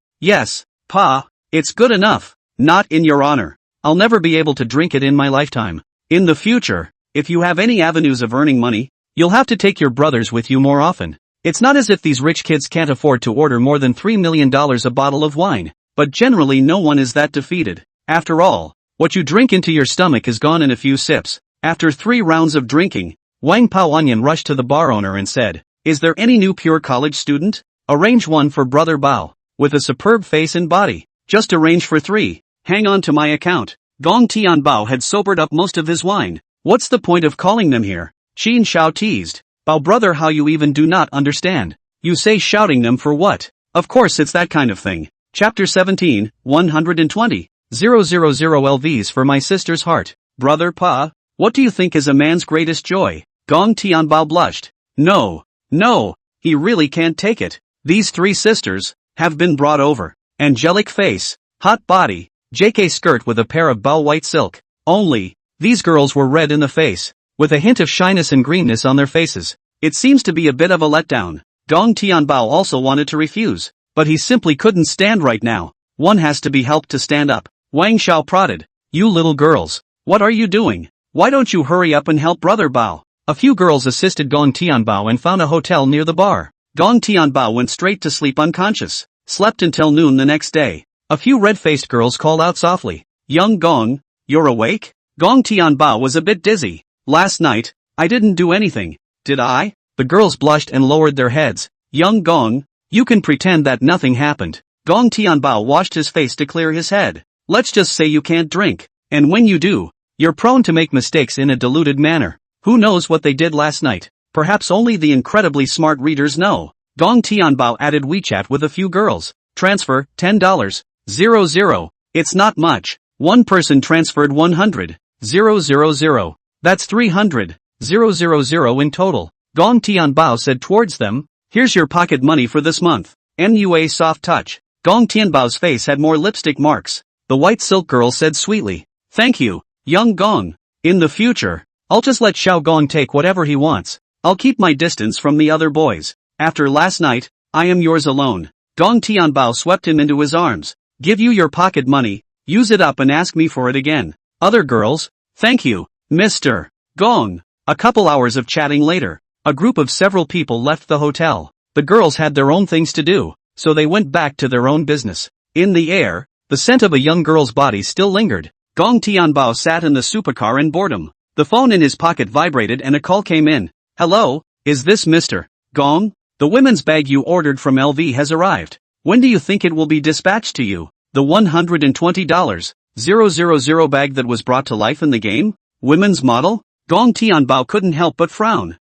Pa, it's good enough. Not in your honor. I'll never be able to drink it in my lifetime. In the future, if you have any avenues of earning money, you'll have to take your brothers with you more often. It's not as if these rich kids can't afford to order more than $3 million a bottle of wine, but generally no one is that defeated. After all, what you drink into your stomach is gone in a few sips." After 3 rounds of drinking, Wang Paoanyan rushed to the bar owner and said, "Is there any new pure college student? Arrange one for Brother Bao, with a superb face and body. Just arrange for 3. Hang on to my account." Gong Tianbao had sobered up most of his wine. "What's the point of calling them here?" Qin Shao teased. "Bao brother, how you even do not understand. You say shouting them for what? Of course it's that kind of thing." Chapter 17, 120. 000 LVs for my sister's heart. "Brother Pa, what do you think is a man's greatest joy?" Gong Tianbao blushed. No, he really can't take it. These 3 sisters have been brought over. Angelic face, hot body, JK skirt with a pair of bao white silk. Only, these girls were red in the face, with a hint of shyness and greenness on their faces. It seems to be a bit of a letdown. Gong Tianbao also wanted to refuse, but he simply couldn't stand right now. One has to be helped to stand up. Wang Shao prodded. "You little girls, what are you doing? Why don't you hurry up and help Brother Bao?" A few girls assisted Gong Tianbao and found a hotel near the bar. Gong Tianbao went straight to sleep unconscious, slept until noon the next day. A few red-faced girls called out softly, "Young Gong, you're awake?" Gong Tianbao was a bit dizzy. "Last night, I didn't do anything, did I?" The girls blushed and lowered their heads. "Young Gong, you can pretend that nothing happened." Gong Tianbao washed his face to clear his head. "Let's just say you can't drink, and when you do, you're prone to make mistakes in a diluted manner. Who knows what they did last night? Perhaps only the incredibly smart readers know." Gong Tianbao added WeChat with a few girls. "Transfer, $10. 000. It's not much." One person transferred 100. 000. That's 300. 000 in total. Gong Tianbao said towards them, "Here's your pocket money for this month." MUA soft touch. Gong Tianbao's face had more lipstick marks. The white silk girl said sweetly, "Thank you, young Gong. In the future, I'll just let Xiao Gong take whatever he wants. I'll keep my distance from the other boys. After last night, I am yours alone." Gong Tianbao swept him into his arms. "Give you your pocket money, use it up and ask me for it again." Other girls, "Thank you, Mr. Gong." A couple hours of chatting later, a group of several people left the hotel. The girls had their own things to do, so they went back to their own business. In the air, the scent of a young girl's body still lingered. Gong Tianbao sat in the supercar in boredom. The phone in his pocket vibrated and a call came in. "Hello, is this Mr. Gong? The women's bag you ordered from LV has arrived. When do you think it will be dispatched to you?" The $120, 000 bag that was brought to life in the game? Women's model? Gong Tianbao couldn't help but frown.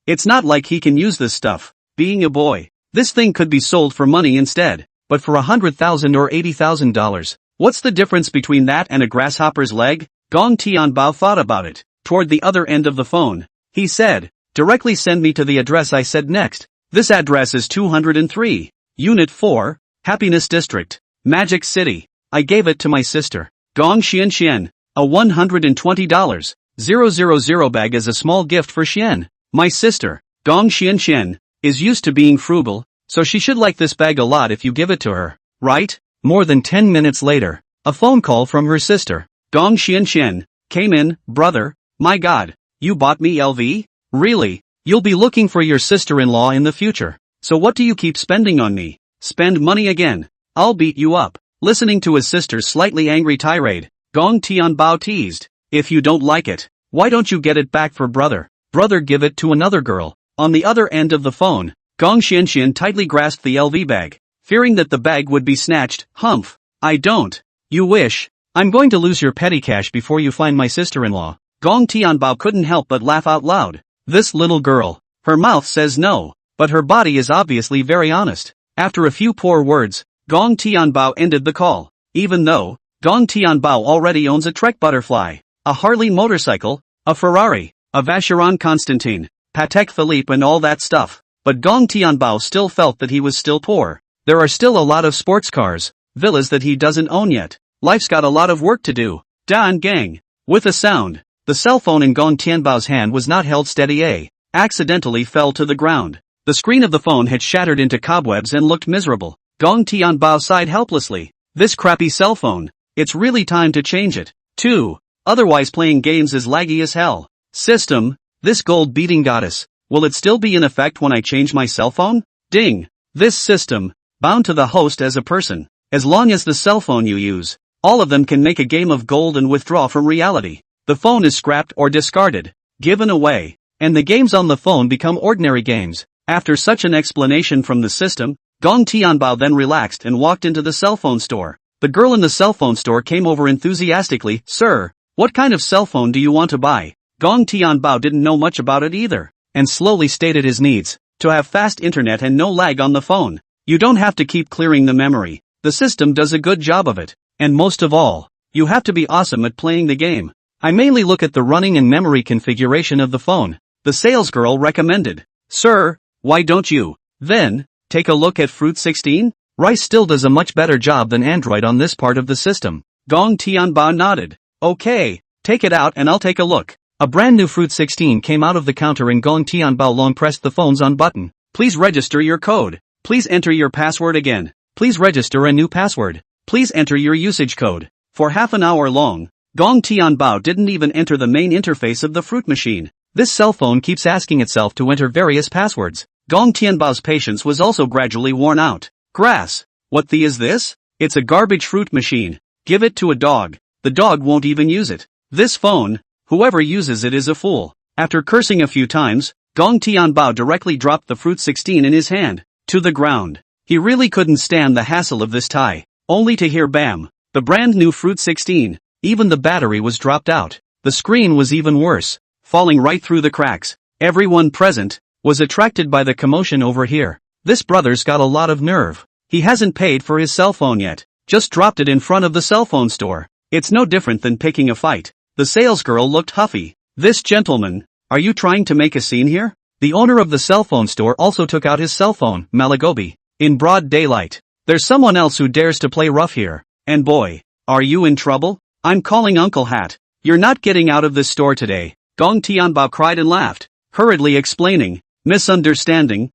It's not like he can use this stuff. Being a boy, this thing could be sold for money instead, but for $100,000 or $80,000. What's the difference between that and a grasshopper's leg? Gong Tianbao thought about it. Toward the other end of the phone, he said, "Directly send me to the address I said next. This address is 203, Unit 4, Happiness District, Magic City. I gave it to my sister, Gong Xian. A $120, 000 bag is a small gift for Xian. My sister, Gong Xian, is used to being frugal, so she should like this bag a lot if you give it to her, right?" More than 10 minutes later, a phone call from her sister, Gong Xian, came in. "Brother, my God, you bought me LV? Really? You'll be looking for your sister-in-law in the future. So what do you keep spending on me? Spend money again. I'll beat you up." Listening to his sister's slightly angry tirade, Gong Tianbao teased, "If you don't like it, why don't you get it back for brother? Brother give it to another girl." On the other end of the phone, Gong Xian tightly grasped the LV bag, fearing that the bag would be snatched. "Humph. I don't. You wish. I'm going to lose your petty cash before you find my sister-in-law." Gong Tianbao couldn't help but laugh out loud. This little girl, her mouth says no, but her body is obviously very honest. After a few poor words, Gong Tianbao ended the call. Even though Gong Tianbao already owns a Trek Butterfly, a Harley motorcycle, a Ferrari, a Vacheron Constantine, Patek Philippe and all that stuff. But Gong Tianbao still felt that he was still poor. There are still a lot of sports cars, villas that he doesn't own yet. Life's got a lot of work to do. Dan gang. With a sound, the cell phone in Gong Tianbao's hand was not held steady. Accidentally fell to the ground. The screen of the phone had shattered into cobwebs and looked miserable. Gong Tianbao sighed helplessly. This crappy cell phone. It's really time to change it. 2. Otherwise playing games is laggy as hell. System, this gold-beating goddess. Will it still be in effect when I change my cell phone? Ding. This system, bound to the host as a person. As long as the cell phone you use, all of them can make a game of gold and withdraw from reality. The phone is scrapped or discarded, given away, and the games on the phone become ordinary games. After such an explanation from the system, Gong Tianbao then relaxed and walked into the cell phone store. The girl in the cell phone store came over enthusiastically. Sir, what kind of cell phone do you want to buy? Gong Tianbao didn't know much about it either, and slowly stated his needs. To have fast internet and no lag on the phone. You don't have to keep clearing the memory. The system does a good job of it. And most of all, you have to be awesome at playing the game. I mainly look at the running and memory configuration of the phone. The salesgirl recommended. Sir, why don't you, then, take a look at Fruit 16? Rice still does a much better job than Android on this part of the system. Gong Tianbao nodded. Okay, take it out and I'll take a look. A brand new Fruit 16 came out of the counter and Gong Tianbao long pressed the phone's on button. Please register your code. Please enter your password again. Please register a new password. Please enter your usage code. For half an hour long, Gong Tianbao didn't even enter the main interface of the fruit machine. This cell phone keeps asking itself to enter various passwords. Gong Tianbao's patience was also gradually worn out. Grass. What the is this? It's a garbage fruit machine. Give it to a dog. The dog won't even use it. This phone, whoever uses it is a fool. After cursing a few times, Gong Tianbao directly dropped the Fruit 16 in his hand, to the ground. He really couldn't stand the hassle of this tie. Only to hear bam. The brand new Fruit 16. Even the battery was dropped out. The screen was even worse, falling right through the cracks. Everyone present was attracted by the commotion over here. This brother's got a lot of nerve. He hasn't paid for his cell phone yet. Just dropped it in front of the cell phone store. It's no different than picking a fight. The salesgirl looked huffy. This gentleman, are you trying to make a scene here? The owner of the cell phone store also took out his cell phone, Malagobi, in broad daylight. There's someone else who dares to play rough here. And boy, are you in trouble? I'm calling Uncle Hat. You're not getting out of this store today. Gong Tianbao cried and laughed, hurriedly explaining. Misunderstanding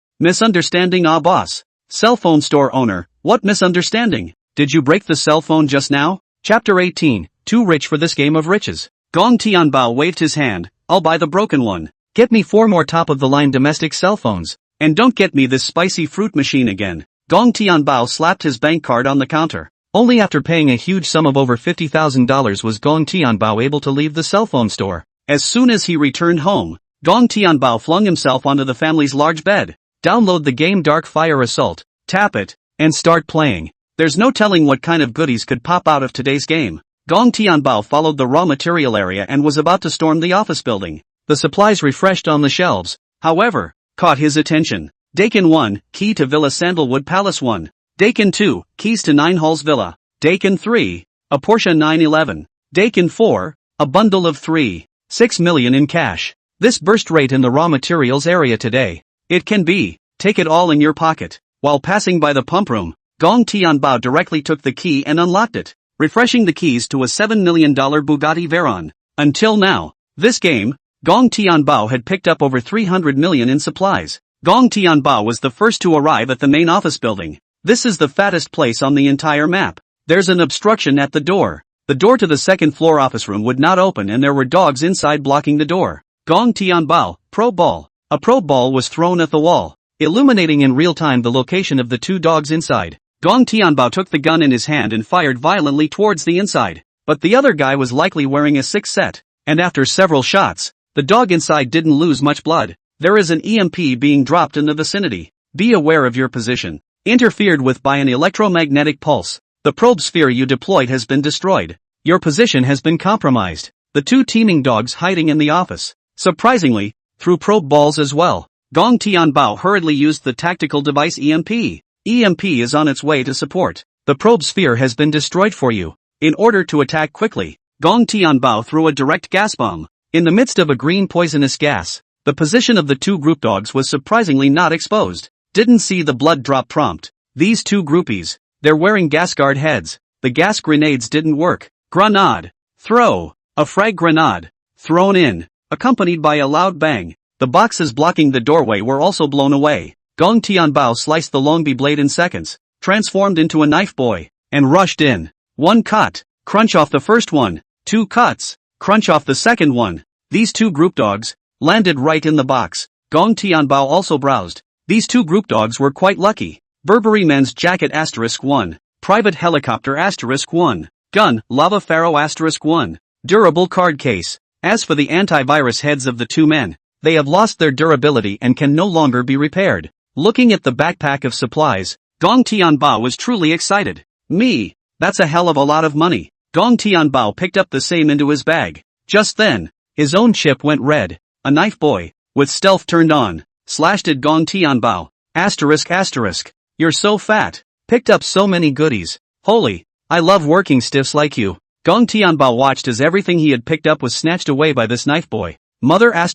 ah boss. Cell phone store owner, what misunderstanding? Did you break the cell phone just now? Chapter 18, Too Rich for This Game of Riches. Gong Tianbao waved his hand. I'll buy the broken one. Get me 4 more top-of-the-line domestic cell phones. And don't get me this spicy fruit machine again. Gong Tianbao slapped his bank card on the counter. Only after paying a huge sum of over $50,000 was Gong Tianbao able to leave the cell phone store. As soon as he returned home, Gong Tianbao flung himself onto the family's large bed. Download the game Dark Fire Assault, tap it, and start playing. There's no telling what kind of goodies could pop out of today's game. Gong Tianbao followed the raw material area and was about to storm the office building. The supplies refreshed on the shelves, however, caught his attention. Dakin 1, Key to Villa Sandalwood Palace 1. Dakin 2, Keys to 9 Halls Villa. Dakin 3, a Porsche 911. Dakin 4, a bundle of 3.6 million in cash. This burst rate in the raw materials area today. It can be, take it all in your pocket. While passing by the pump room, Gong Tianbao directly took the key and unlocked it, refreshing the keys to a $7 million Bugatti Veyron. Until now, this game, Gong Tianbao had picked up over 300 million in supplies. Gong Tianbao was the first to arrive at the main office building. This is the fattest place on the entire map. There's an obstruction at the door. The door to the second floor office room would not open and there were dogs inside blocking the door. Gong Tianbao, pro ball. A pro ball was thrown at the wall, illuminating in real time the location of the 2 dogs inside. Gong Tianbao took the gun in his hand and fired violently towards the inside. But the other guy was likely wearing a 6 set, and after several shots, the dog inside didn't lose much blood. There is an EMP being dropped in the vicinity. Be aware of your position. Interfered with by an electromagnetic pulse. The probe sphere you deployed has been destroyed. Your position has been compromised. The 2 teeming dogs hiding in the office, surprisingly, threw probe balls as well. Gong Tianbao hurriedly used the tactical device EMP. EMP is on its way to support. The probe sphere has been destroyed for you. In order to attack quickly, Gong Tianbao threw a direct gas bomb. In the midst of a green poisonous gas, the position of the two group dogs was surprisingly not exposed. Didn't see the blood drop prompt. These two groupies, they're wearing gas guard heads. The gas grenades didn't work. Grenade. Throw. A frag grenade. Thrown in, accompanied by a loud bang. The boxes blocking the doorway were also blown away. Gong Tianbao sliced the Longbi blade in seconds, transformed into a knife boy, and rushed in. One cut. Crunch off the first one. Two cuts. Crunch off the second one. These two group dogs landed right in the box. Gong Tianbao also browsed. These two group dogs were quite lucky. Burberry men's jacket *1. Private helicopter *1. Gun, lava pharaoh *1. Durable card case. As for the antivirus heads of the two men, they have lost their durability and can no longer be repaired. Looking at the backpack of supplies, Gong Tianbao was truly excited. Me, that's a hell of a lot of money. Gong Tianbao picked up the same into his bag. Just then, his own chip went red. A knife boy, with stealth turned on, slashed at Gong Tianbao. ***. You're so fat. Picked up so many goodies. Holy, I love working stiffs like you. Gong Tianbao watched as everything he had picked up was snatched away by this knife boy. Mother ********.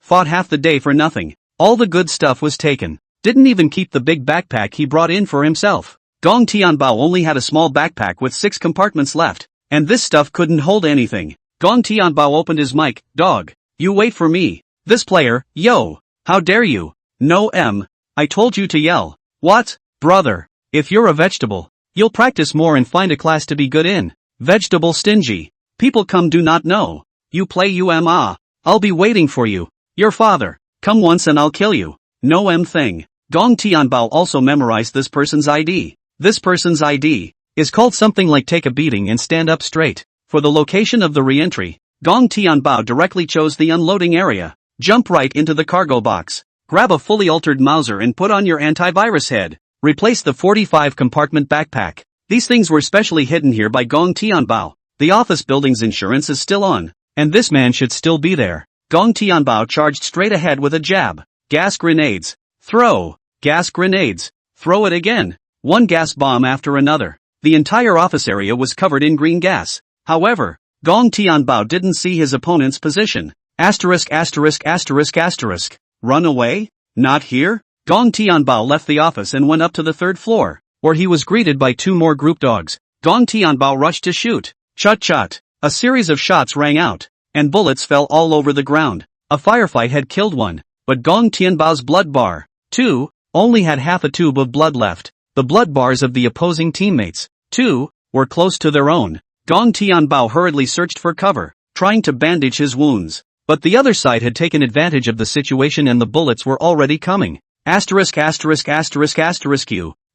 Fought half the day for nothing. All the good stuff was taken. Didn't even keep the big backpack he brought in for himself. Gong Tianbao only had a small backpack with 6 compartments left, and this stuff couldn't hold anything. Gong Tianbao opened his mic. Dog, you wait for me. This player, yo, how dare you? No I told you to yell. What, brother? If you're a vegetable, you'll practice more and find a class to be good in. Vegetable stingy. People come do not know. You play I'll be waiting for you. Your father. Come once and I'll kill you. No thing. Gong Tianbao also memorized this person's ID. This person's ID is called something like take a beating and stand up straight. For the location of the re-entry, Gong Tianbao directly chose the unloading area. Jump right into the cargo box. Grab a fully altered Mauser and put on your antivirus head. Replace the 45 compartment backpack. These things were specially hidden here by Gong Tianbao. The office building's insurance is still on, and this man should still be there. Gong Tianbao charged straight ahead with a jab. Gas grenades. Throw. Gas grenades. Throw it again. One gas bomb after another. The entire office area was covered in green gas. However, Gong Tianbao didn't see his opponent's position. **********. Run away? Not here? Gong Tianbao left the office and went up to the 3rd floor, where he was greeted by 2 more group dogs. Gong Tianbao rushed to shoot. Chut. A series of shots rang out, and bullets fell all over the ground. A firefight had killed one, but Gong Tianbao's blood bar, 2, only had half a tube of blood left. The blood bars of the opposing teammates, 2, were close to their own. Gong Tianbao hurriedly searched for cover, trying to bandage his wounds. But the other side had taken advantage of the situation and the bullets were already coming. **********.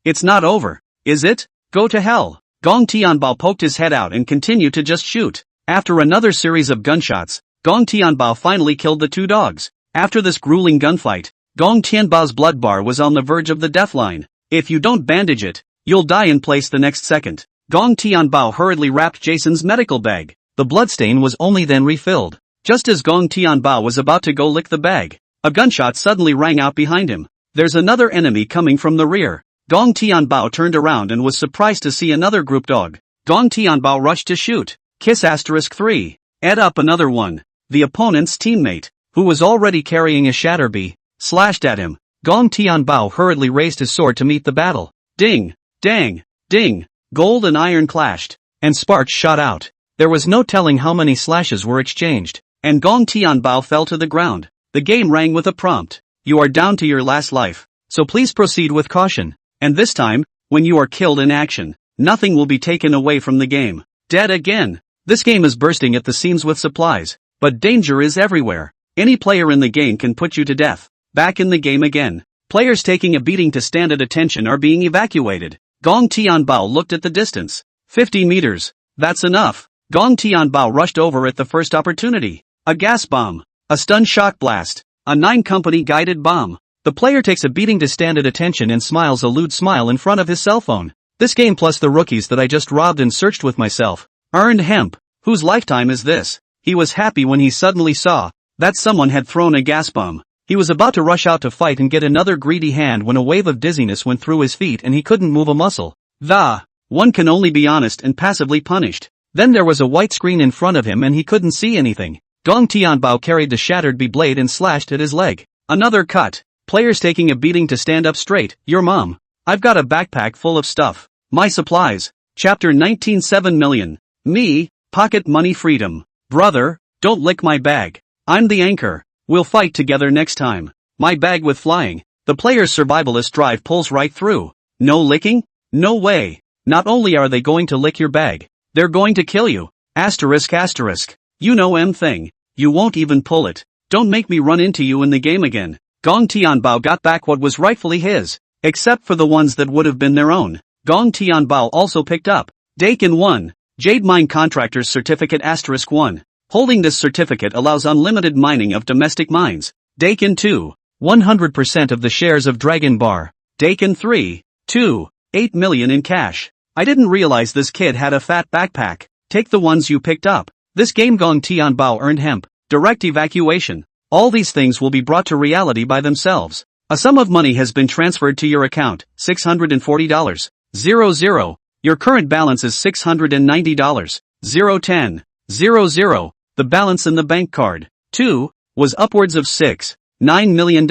It's not over, is it? Go to hell. Gong Tianbao poked his head out and continued to just shoot. After another series of gunshots, Gong Tianbao finally killed the 2 dogs. After this grueling gunfight, Gong Tianbao's blood bar was on the verge of the death line. If you don't bandage it, you'll die in place the next second. Gong Tianbao hurriedly wrapped Jason's medical bag. The bloodstain was only then refilled. Just as Gong Tianbao was about to go lick the bag, a gunshot suddenly rang out behind him. There's another enemy coming from the rear. Gong Tianbao turned around and was surprised to see another group dog. Gong Tianbao rushed to shoot. Kiss *3. Add up another one. The opponent's teammate, who was already carrying a Shatterbee, slashed at him. Gong Tianbao hurriedly raised his sword to meet the battle. Ding! Dang! Ding! Gold and iron clashed, and sparks shot out. There was no telling how many slashes were exchanged, and Gong Tianbao fell to the ground. The game rang with a prompt. You are down to your last life, so please proceed with caution. And this time, when you are killed in action, nothing will be taken away from the game. Dead again. This game is bursting at the seams with supplies, but danger is everywhere. Any player in the game can put you to death. Back in the game again. Players taking a beating to stand at attention are being evacuated. Gong Tianbao looked at the distance. 50 meters. That's enough. Gong Tianbao rushed over at the first opportunity. A gas bomb. A stun shock blast. A 9-company guided bomb. The player takes a beating to stand at attention and smiles a lewd smile in front of his cell phone. This game plus the rookies that I just robbed and searched with myself. Earned hemp. Whose lifetime is this? He was happy when he suddenly saw that someone had thrown a gas bomb. He was about to rush out to fight and get another greedy hand when a wave of dizziness went through his feet and he couldn't move a muscle. One can only be honest and passively punished. Then there was a white screen in front of him and he couldn't see anything. Gong Tianbao carried the shattered B blade and slashed at his leg. Another cut. Players taking a beating to stand up straight. Your mom. I've got a backpack full of stuff. My supplies. Chapter 19 7 million. Me, pocket money freedom. Brother, don't lick my bag. I'm the anchor. We'll fight together next time. My bag with flying. The player's survivalist drive pulls right through. No licking? No way. Not only are they going to lick your bag, they're going to kill you. Asterisk asterisk. You know thing. You won't even pull it. Don't make me run into you in the game again. Gong Tianbao got back what was rightfully his, except for the ones that would have been their own. Gong Tianbao also picked up Dakin 1, Jade Mine Contractor's Certificate asterisk 1. Holding this certificate allows unlimited mining of domestic mines. Dakin 2, 100% of the shares of Dragon Bar. Dakin 3, 2, 8 million in cash. I didn't realize this kid had a fat backpack. Take the ones you picked up. This game Gong Tianbao earned hemp. Direct evacuation. All these things will be brought to reality by themselves. A sum of money has been transferred to your account, $640. 00. Your current balance is $690. 010. 00. The balance in the bank card, 2, was upwards of $9 million.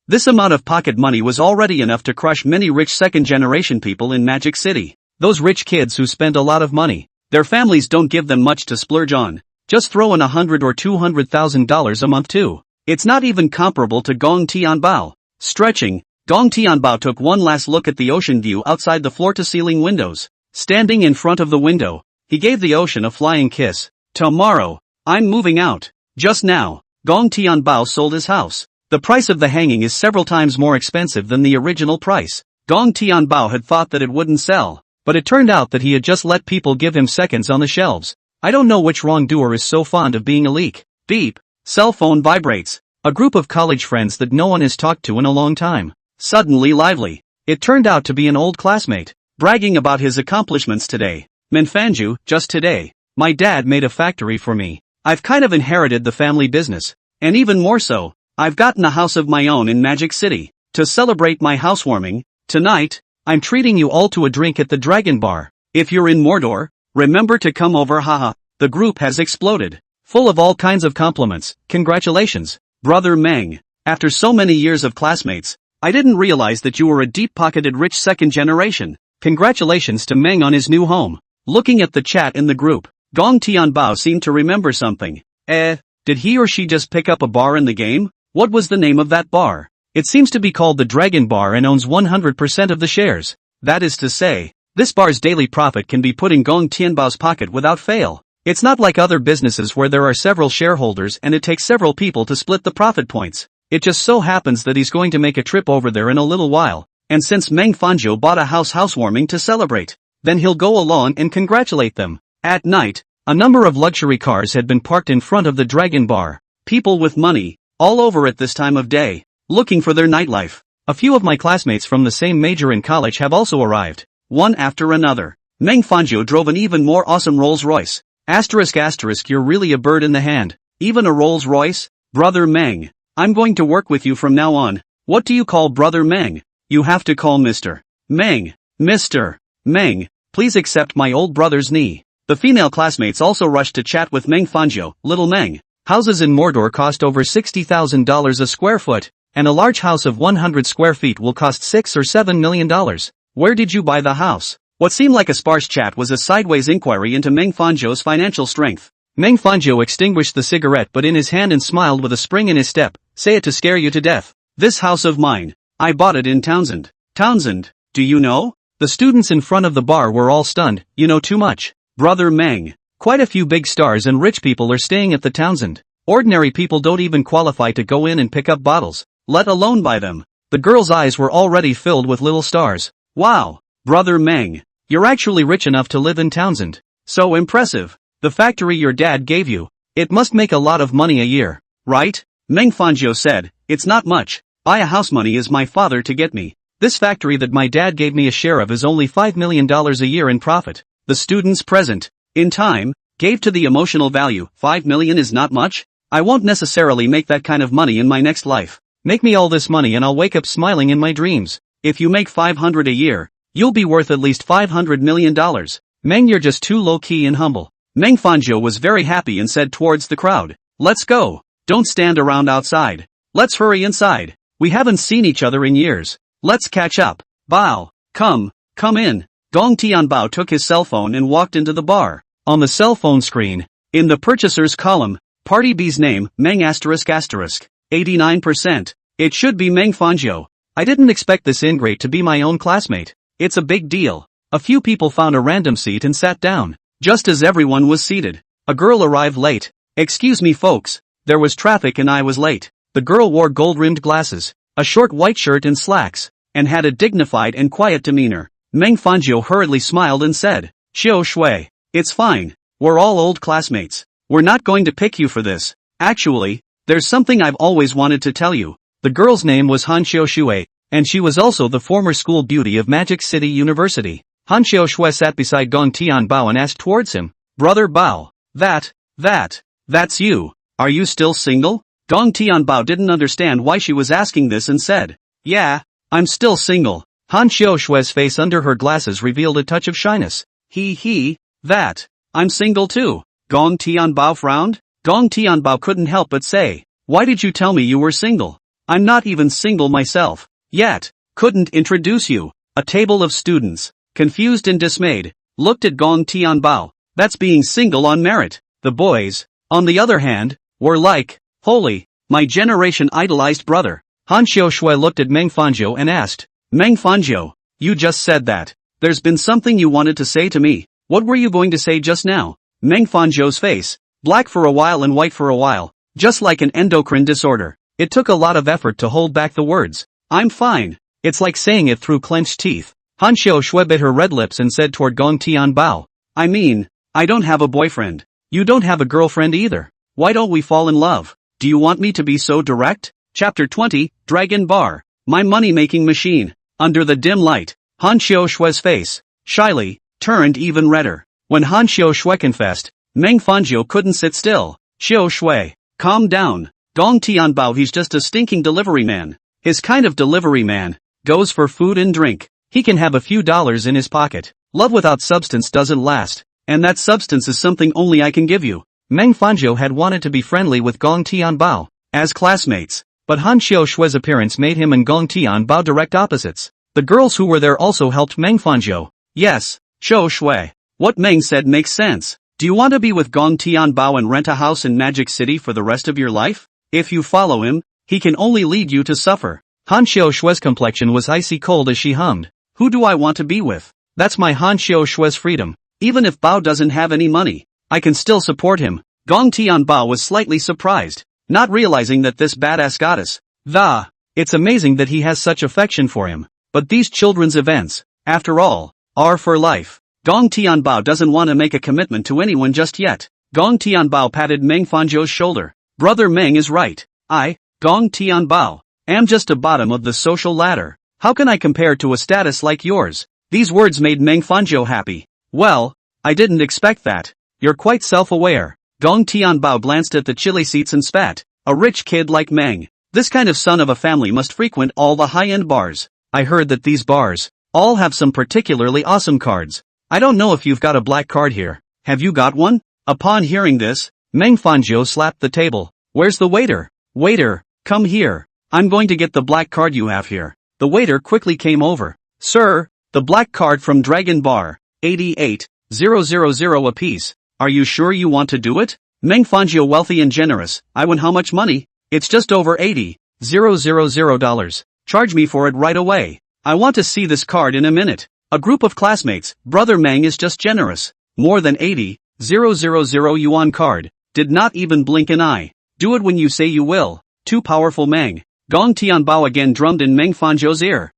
This amount of pocket money was already enough to crush many rich second-generation people in Magic City. Those rich kids who spend a lot of money. Their families don't give them much to splurge on. Just throw in $100,000 or $200,000 a month too. It's not even comparable to Gong Tianbao. Stretching, Gong Tianbao took one last look at the ocean view outside the floor-to-ceiling windows. Standing in front of the window, he gave the ocean a flying kiss. Tomorrow, I'm moving out. Just now, Gong Tianbao sold his house. The price of the hanging is several times more expensive than the original price. Gong Tianbao had thought that it wouldn't sell, but it turned out that he had just let people give him seconds on the shelves. I don't know which wrongdoer is so fond of being a leak. Beep. Cell phone vibrates. A group of college friends that no one has talked to in a long time. Suddenly lively. It turned out to be an old classmate, bragging about his accomplishments today. Manfanju, just today, my dad made a factory for me. I've kind of inherited the family business. And even more so, I've gotten a house of my own in Magic City. To celebrate my housewarming, tonight, I'm treating you all to a drink at the Dragon Bar. If you're in Mordor, remember to come over haha. The group has exploded. Full of all kinds of compliments. Congratulations, Brother Meng. After so many years of classmates, I didn't realize that you were a deep-pocketed rich second generation. Congratulations to Meng on his new home. Looking at the chat in the group, Gong Tianbao seemed to remember something. Did he or she just pick up a bar in the game? What was the name of that bar? It seems to be called the Dragon Bar and owns 100% of the shares. That is to say, this bar's daily profit can be put in Gong Tianbao's pocket without fail. It's not like other businesses where there are several shareholders and it takes several people to split the profit points. It just so happens that he's going to make a trip over there in a little while, and since Meng Fanzhou bought a housewarming to celebrate, then he'll go along and congratulate them. At night, a number of luxury cars had been parked in front of the Dragon Bar. People with money, all over at this time of day, looking for their nightlife. A few of my classmates from the same major in college have also arrived, one after another. Meng Fanzhou drove an even more awesome Rolls-Royce. Asterisk asterisk, you're really a bird in the hand. Even a Rolls-Royce? Brother Meng, I'm going to work with you from now on. What do you call Brother Meng? You have to call Mr. Meng. Mr. Meng, please accept my old brother's knee. The female classmates also rushed to chat with Meng Fanzhou. Little Meng, houses in Mordor cost over $60,000 a square foot, and a large house of 100 square feet will cost $6 or $7 million. Where did you buy the house? What seemed like a sparse chat was a sideways inquiry into Meng Fanzhou's financial strength. Meng Fanzhou extinguished the cigarette but in his hand and smiled with a spring in his step. Say it to scare you to death. This house of mine, I bought it in Townsend. Townsend, do you know? The students in front of the bar were all stunned. You know too much. Brother Meng, quite a few big stars and rich people are staying at the Townsend. Ordinary people don't even qualify to go in and pick up bottles, let alone buy them. The girl's eyes were already filled with little stars. Wow, Brother Meng, you're actually rich enough to live in Townsend. So impressive. The factory your dad gave you, it must make a lot of money a year, right? Meng Fanzhou said, it's not much. Buy a house money is my father to get me. This factory that my dad gave me a share of is only $5 million a year in profit. The students present, in time, gave to the emotional value. 5 million is not much? I won't necessarily make that kind of money in my next life. Make me all this money and I'll wake up smiling in my dreams. If you make 500 a year, You'll be worth at least $500 million. Meng, you're just too low-key and humble. Meng Fanzhou was very happy and said towards the crowd, let's go. Don't stand around outside. Let's hurry inside. We haven't seen each other in years. Let's catch up. Bao. Come in. Gong Tianbao took his cell phone and walked into the bar. On the cell phone screen, in the purchasers column, Party B's name, Meng ***. 89%. It should be Meng Fanzhou. I didn't expect this ingrate to be my own classmate. It's a big deal. A few people found a random seat and sat down. Just as everyone was seated, a girl arrived late. Excuse me folks, there was traffic and I was late. The girl wore gold-rimmed glasses, a short white shirt and slacks, and had a dignified and quiet demeanor. Meng Fanzhou hurriedly smiled and said, Xiao Shui, it's fine. We're all old classmates. We're not going to pick you for this. Actually, there's something I've always wanted to tell you. The girl's name was Han Xiaoshui, and she was also the former school beauty of Magic City University. Han Xiaoshui sat beside Gong Tianbao and asked towards him, Brother Bao, that's you. Are you still single? Gong Tianbao didn't understand why she was asking this and said, Yeah, I'm still single. Han Xiaoshui's face under her glasses revealed a touch of shyness. I'm single too. Gong Tianbao frowned. Gong Tianbao couldn't help but say, Why did you tell me you were single? I'm not even single myself. Yet, couldn't introduce you. A table of students, confused and dismayed, looked at Gong Tianbao. That's being single on merit. The boys, on the other hand, were like, Holy, my generation idolized brother. Han Xiaoshui looked at Meng Fanzhou and asked, Meng Fanzhou, you just said that. There's been something you wanted to say to me. What were you going to say just now? Meng Fanzhou's face, black for a while and white for a while, just like an endocrine disorder. It took a lot of effort to hold back the words. I'm fine. It's like saying it through clenched teeth. Han Xiaoshui bit her red lips and said toward Gong Tianbao, I mean, I don't have a boyfriend. You don't have a girlfriend either. Why don't we fall in love? Do you want me to be so direct? Chapter 20, Dragon Bar. My money-making machine. Under the dim light, Han Xiaoshui's face, shyly, turned even redder. When Han Xiaoshui confessed, Meng Fanzhou couldn't sit still. Xiaoshui, calm down. Gong Tianbao, he's just a stinking delivery man. His kind of delivery man goes for food and drink. He can have a few dollars in his pocket. Love without substance doesn't last. And that substance is something only I can give you. Meng Fanzhou had wanted to be friendly with Gong Tianbao, as classmates. But Han Xiaoshui's appearance made him and Gong Tianbao direct opposites. The girls who were there also helped Meng Fanzhou. Yes, Xiaoshui. What Meng said makes sense. Do you want to be with Gong Tianbao and rent a house in Magic City for the rest of your life? If you follow him, he can only lead you to suffer. Han Xiaoshui's complexion was icy cold as she hummed. Who do I want to be with? That's my Han Xiaoshui's freedom. Even if Bao doesn't have any money, I can still support him. Gong Tianbao was slightly surprised, not realizing that this badass goddess, it's amazing that he has such affection for him. But these children's events, after all, are for life. Gong Tianbao doesn't want to make a commitment to anyone just yet. Gong Tianbao patted Meng Fanzhou's shoulder. Brother Meng is right. I, Gong Tianbao, am just a bottom of the social ladder. How can I compare to a status like yours? These words made Meng Fanzhou happy. Well, I didn't expect that. You're quite self-aware. Gong Tianbao glanced at the chili seats and spat. A rich kid like Meng. This kind of son of a family must frequent all the high-end bars. I heard that these bars all have some particularly awesome cards. I don't know if you've got a black card here. Have you got one? Upon hearing this, Meng Fanzhou slapped the table. Where's the waiter? Waiter, come here. I'm going to get the black card you have here. The waiter quickly came over. Sir, the black card from Dragon Bar, 88,000 apiece. Are you sure you want to do it? Meng Fanzhou, wealthy and generous. I won how much money? It's just over $80,000. Charge me for it right away. I want to see this card in a minute. A group of classmates. Brother Meng is just generous. More than 80,000 yuan card. Did not even blink an eye. Do it when you say you will. Too powerful Meng. Gong Tianbao again drummed in Meng Fanzhou's ear.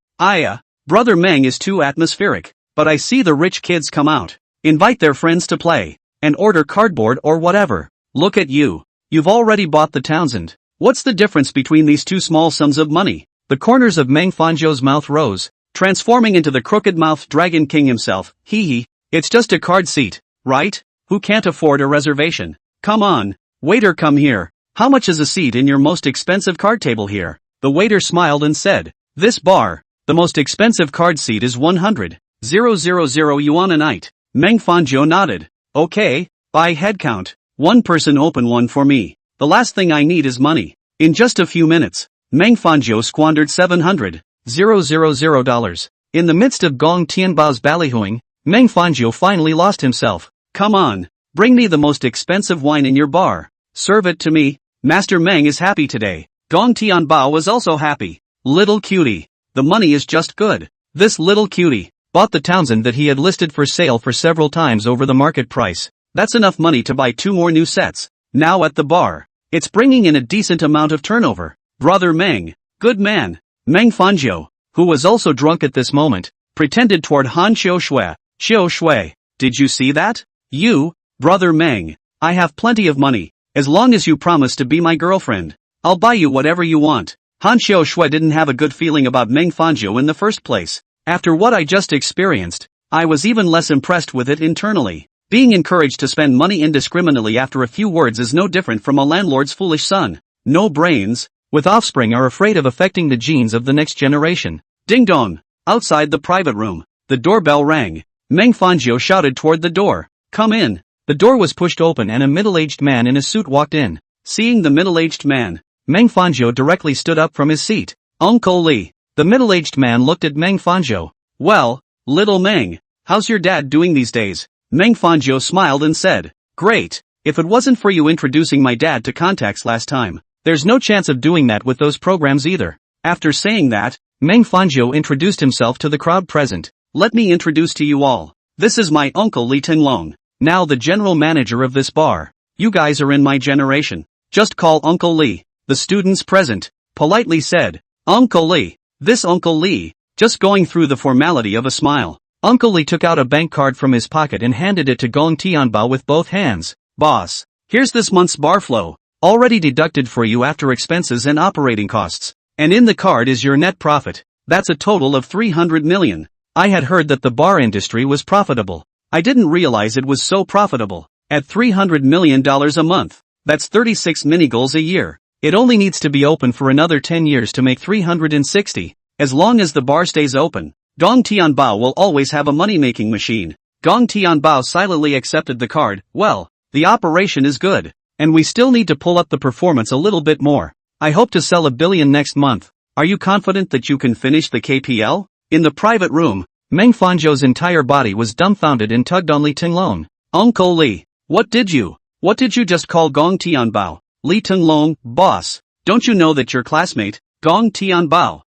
Brother Meng is too atmospheric. But I see the rich kids come out. Invite their friends to play. And order cardboard or whatever. Look at you. You've already bought the Townsend. What's the difference between these two small sums of money? The corners of Meng Fanzhou's mouth rose, transforming into the crooked-mouthed Dragon King himself. It's just a card seat, right? Who can't afford a reservation? Come on. Waiter, come here. How much is a seat in your most expensive card table here? The waiter smiled and said, This bar, the most expensive card seat is 100 000 yuan a night. Meng Fanzhou nodded. Okay, by head count. One person open one for me. The last thing I need is money. In just a few minutes, Meng Fanzhou squandered $700,000. In the midst of Gong Tianbao's ballyhooing, Meng Fanzhou finally lost himself. Come on, bring me the most expensive wine in your bar. Serve it to me. Master Meng is happy today. Gong Tianbao was also happy. Little cutie. The money is just good. This little cutie bought the Townsend that he had listed for sale for several times over the market price. That's enough money to buy 2 more new sets. Now at the bar, it's bringing in a decent amount of turnover. Brother Meng, good man. Meng Fanzhou, who was also drunk at this moment, pretended toward Han Xiaoshui. Xiaoshui, did you see that? You, Brother Meng, I have plenty of money. As long as you promise to be my girlfriend, I'll buy you whatever you want. Han Xiaoshui didn't have a good feeling about Meng Fanzhou in the first place. After what I just experienced, I was even less impressed with it internally. Being encouraged to spend money indiscriminately after a few words is no different from a landlord's foolish son. No brains, with offspring are afraid of affecting the genes of the next generation. Ding dong! Outside the private room, the doorbell rang. Meng Fanzhou shouted toward the door. Come in. The door was pushed open and a middle-aged man in a suit walked in. Seeing the middle-aged man, Meng Fanzhou directly stood up from his seat. Uncle Li. The middle-aged man looked at Meng Fanzhou. Well, little Meng, how's your dad doing these days? Meng Fanzhou smiled and said, Great. If it wasn't for you introducing my dad to contacts last time, there's no chance of doing that with those programs either. After saying that, Meng Fanzhou introduced himself to the crowd present. Let me introduce to you all. This is my uncle Li Tinglong, now the general manager of this bar. You guys are in my generation. Just call Uncle Li. The students present politely said, Uncle Li. This Uncle Li, just going through the formality of a smile. Uncle Li took out a bank card from his pocket and handed it to Gong Tianbao with both hands. Boss, here's this month's bar flow, already deducted for you after expenses and operating costs. And in the card is your net profit. That's a total of 300 million. I had heard that the bar industry was profitable. I didn't realize it was so profitable. At $300 million a month, that's 36 minigoals a year. It only needs to be open for another 10 years to make 360. As long as the bar stays open, Gong Tianbao will always have a money-making machine. Gong Tianbao silently accepted the card. Well, the operation is good, and we still need to pull up the performance a little bit more. I hope to sell 1 billion next month. Are you confident that you can finish the KPL? In the private room, Meng Fanzhou's entire body was dumbfounded and tugged on Li Tinglong. Uncle Li, what did you just call Gong Tianbao? Li Tinglong, boss, don't you know that your classmate, Gong Tianbao,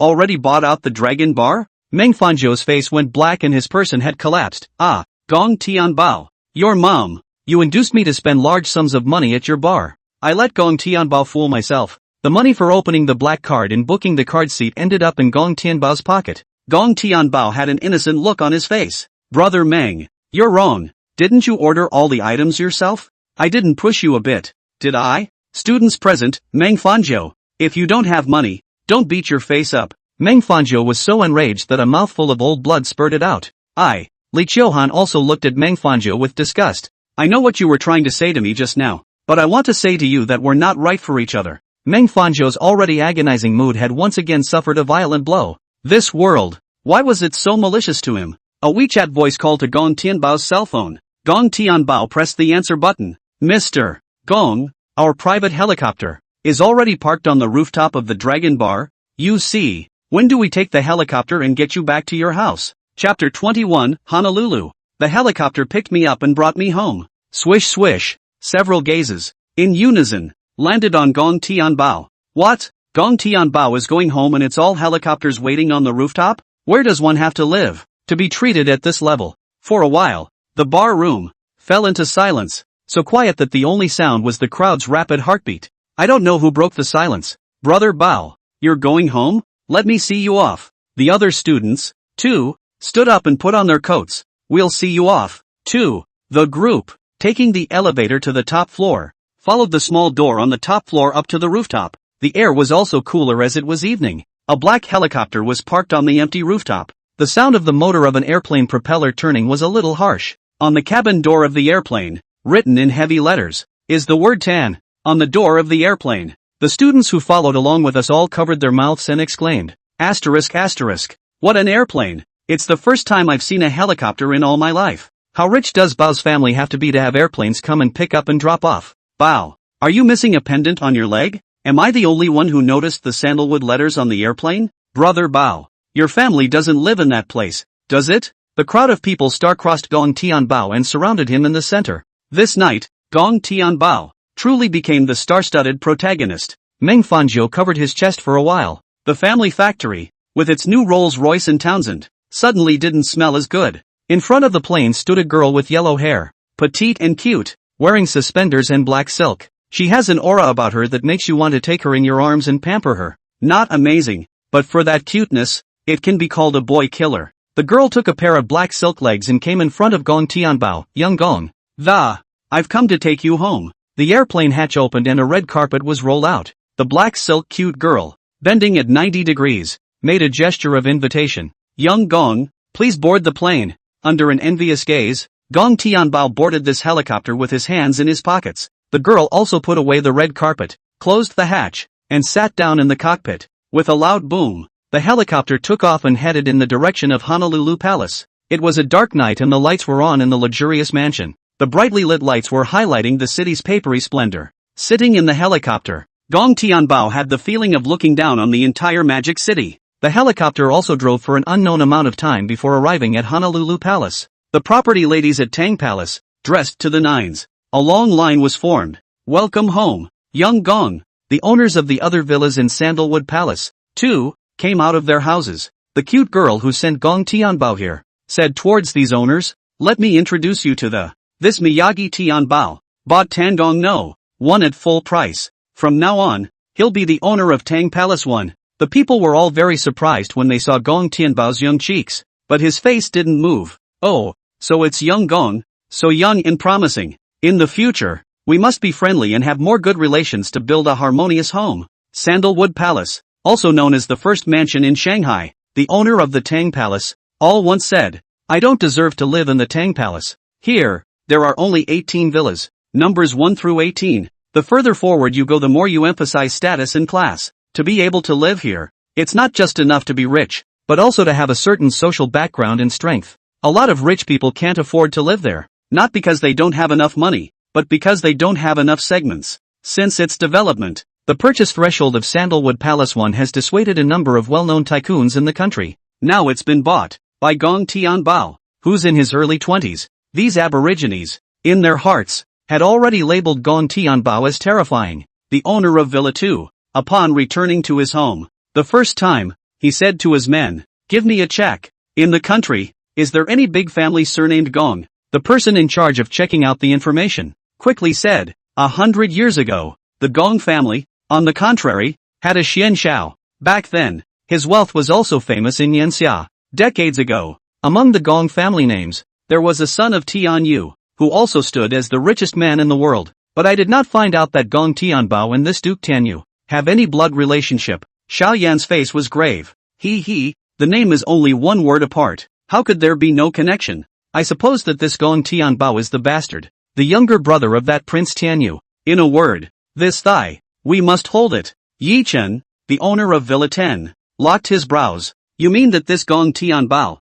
already bought out the Dragon Bar? Meng Fanzhou's face went black and his person had collapsed. Ah, Gong Tianbao, your mom. You induced me to spend large sums of money at your bar. I let Gong Tianbao fool myself. The money for opening the black card and booking the card seat ended up in Gong Tianbao's pocket. Gong Tianbao had an innocent look on his face. Brother Meng, you're wrong. Didn't you order all the items yourself? I didn't push you a bit, did I? Students present, Meng Fanzhou, if you don't have money, don't beat your face up. Meng Fanzhou was so enraged that a mouthful of old blood spurted out. Li Qiuhan also looked at Meng Fanzhou with disgust. I know what you were trying to say to me just now, but I want to say to you that we're not right for each other. Meng Fanzhou's already agonizing mood had once again suffered a violent blow. This world, why was it so malicious to him? A WeChat voice called to Gong Tianbao's cell phone. Gong Tianbao pressed the answer button. Mr. Gong, our private helicopter is already parked on the rooftop of the Dragon Bar. You see, when do we take the helicopter and get you back to your house? Chapter 21, Honolulu. The helicopter picked me up and brought me home. Swish swish, several gazes, in unison, landed on Gong Tianbao. What? Gong Tianbao is going home and it's all helicopters waiting on the rooftop? Where does one have to live to be treated at this level? For a while, the bar room fell into silence, so quiet that the only sound was the crowd's rapid heartbeat. I don't know who broke the silence. Brother Bao, you're going home? Let me see you off. The other students, too, stood up and put on their coats. We'll see you off, too. The group, taking the elevator to the top floor, followed the small door on the top floor up to the rooftop. The air was also cooler as it was evening. A black helicopter was parked on the empty rooftop. The sound of the motor of an airplane propeller turning was a little harsh. On the cabin door of the airplane, written in heavy letters, is the word Tan. On the door of the airplane, the students who followed along with us all covered their mouths and exclaimed, asterisk asterisk, what an airplane! It's the first time I've seen a helicopter in all my life. How rich does Bao's family have to have airplanes come and pick up and drop off? Bao, are you missing a pendant on your leg? Am I the only one who noticed the sandalwood letters on the airplane? Brother Bao, your family doesn't live in that place, does it? The crowd of people star-crossed Gong Tianbao and surrounded him in the center. This night, Gong Tianbao truly became the star-studded protagonist. Meng Fanzhou covered his chest for a while. The family factory, with its new Rolls-Royce and Townsend, suddenly didn't smell as good. In front of the plane stood a girl with yellow hair, petite and cute, wearing suspenders and black silk. She has an aura about her that makes you want to take her in your arms and pamper her. Not amazing, but for that cuteness, it can be called a boy killer. The girl took a pair of black silk legs and came in front of Gong Tianbao. Young Gong, I've come to take you home. The airplane hatch opened and a red carpet was rolled out. The black silk cute girl, bending at 90 degrees, made a gesture of invitation. Young Gong, please board the plane. Under an envious gaze, Gong Tianbao boarded this helicopter with his hands in his pockets. The girl also put away the red carpet, closed the hatch, and sat down in the cockpit. With a loud boom, the helicopter took off and headed in the direction of Honolulu Palace. It was a dark night and the lights were on in the luxurious mansion. The brightly lit lights were highlighting the city's papery splendor. Sitting in the helicopter, Gong Tianbao had the feeling of looking down on the entire magic city. The helicopter also drove for an unknown amount of time before arriving at Honolulu Palace. The property ladies at Tang Palace, dressed to the nines. A long line was formed. Welcome home, young Gong. The owners of the other villas in Sandalwood Palace, too, came out of their houses. The cute girl who sent Gong Tianbao here, said towards these owners, let me introduce you to this Miyagi Tianbao, bought Tangong no, one at full price. From now on, he'll be the owner of Tang Palace 1. The people were all very surprised when they saw Gong Tianbao's young cheeks, but his face didn't move. Oh, so it's young Gong, so young and promising. In the future, we must be friendly and have more good relations to build a harmonious home. Sandalwood Palace, also known as the first mansion in Shanghai, the owner of the Tang Palace, all once said, I don't deserve to live in the Tang Palace. Here, there are only 18 villas, numbers 1 through 18. The further forward you go the more you emphasize status and class. To be able to live here, it's not just enough to be rich, but also to have a certain social background and strength. A lot of rich people can't afford to live there, not because they don't have enough money, but because they don't have enough segments. Since its development, the purchase threshold of Sandalwood Palace 1 has dissuaded a number of well-known tycoons in the country. Now it's been bought by Gong Tianbao, who's in his early 20s. These aborigines, in their hearts, had already labeled Gong Tianbao as terrifying. The owner of Villa 2, upon returning to his home, the first time, he said to his men, give me a check. In the country, is there any big family surnamed Gong? The person in charge of checking out the information quickly said, 100 years ago, the Gong family, on the contrary, had a Xian Xiao. Back then, his wealth was also famous in Yanxia. Decades ago, among the Gong family names, there was a son of Tian Yu, who also stood as the richest man in the world. But I did not find out that Gong Tianbao and this Duke Tianyu have any blood relationship. Xiao Yan's face was grave. The name is only one word apart. How could there be no connection? I suppose that this Gong Tianbao is the bastard, the younger brother of that Prince Tianyu. In a word, this thigh, we must hold it. Yi Chen, the owner of Villa 10, locked his brows. You mean that this Gong Tianbao,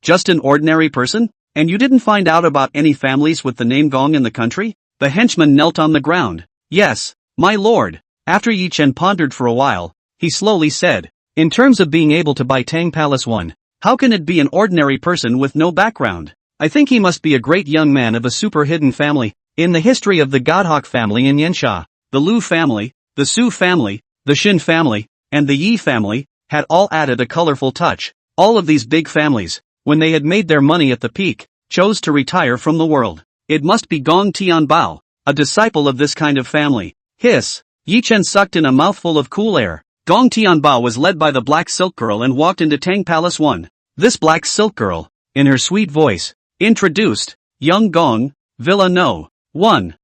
just an ordinary person? And you didn't find out about any families with the name Gong in the country? The henchman knelt on the ground. Yes, my lord. After Yi Chen pondered for a while, he slowly said, in terms of being able to buy Tang Palace 1, how can it be an ordinary person with no background? I think he must be a great young man of a super hidden family. In the history of the Godhawk family in Yansha, the Lu family, the Su family, the Shin family, and the Yi family, had all added a colorful touch. All of these big families, when they had made their money at the peak, chose to retire from the world. It must be Gong Tianbao, a disciple of this kind of family. Hiss! Yi Chen sucked in a mouthful of cool air. Gong Tianbao was led by the black silk girl and walked into Tang Palace 1. This black silk girl, in her sweet voice, introduced, young Gong, Villa No. 1.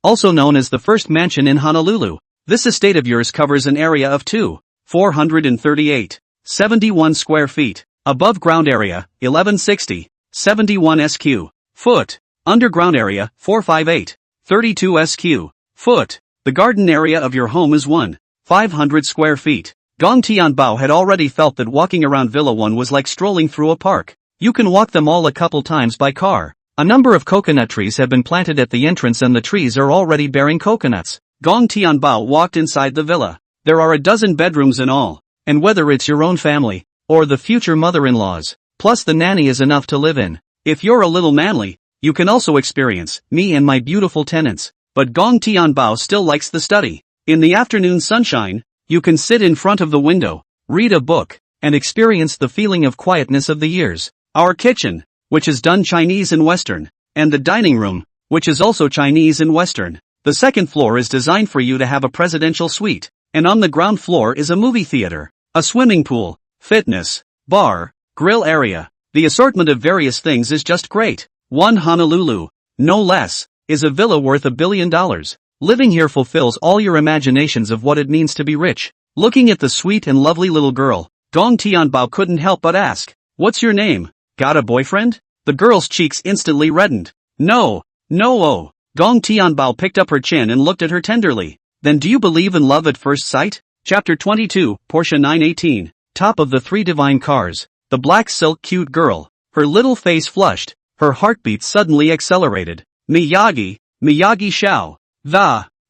Also known as the first mansion in Honolulu. This estate of yours covers an area of 2,438.71 square feet. Above ground area, 1160.71 sq. foot. Underground area, 458.32 sq. foot. The garden area of your home is 1,500 square feet. Gong Tianbao had already felt that walking around Villa 1 was like strolling through a park. You can walk them all a couple times by car. A number of coconut trees have been planted at the entrance and the trees are already bearing coconuts. Gong Tianbao walked inside the villa. There are a dozen bedrooms in all. And whether it's your own family, or the future mother-in-law's, plus the nanny is enough to live in. If you're a little manly, you can also experience me and my beautiful tenants. But Gong Tianbao still likes the study. In the afternoon sunshine, you can sit in front of the window, read a book, and experience the feeling of quietness of the years. Our kitchen, which is done Chinese and Western, and the dining room, which is also Chinese and Western. The second floor is designed for you to have a presidential suite, and on the ground floor is a movie theater, a swimming pool, fitness, bar, grill area. The assortment of various things is just great. One Honolulu, no less, is a villa worth $1 billion. Living here fulfills all your imaginations of what it means to be rich. Looking at the sweet and lovely little girl, Gong Tianbao couldn't help but ask, "What's your name? Got a boyfriend?" The girl's cheeks instantly reddened. No, oh. Gong Tianbao picked up her chin and looked at her tenderly. Then do you believe in love at first sight? Chapter 22, Porsche 918. Top of the three divine cars, the black silk cute girl. Her little face flushed, her heartbeat suddenly accelerated. Miyagi Xiao.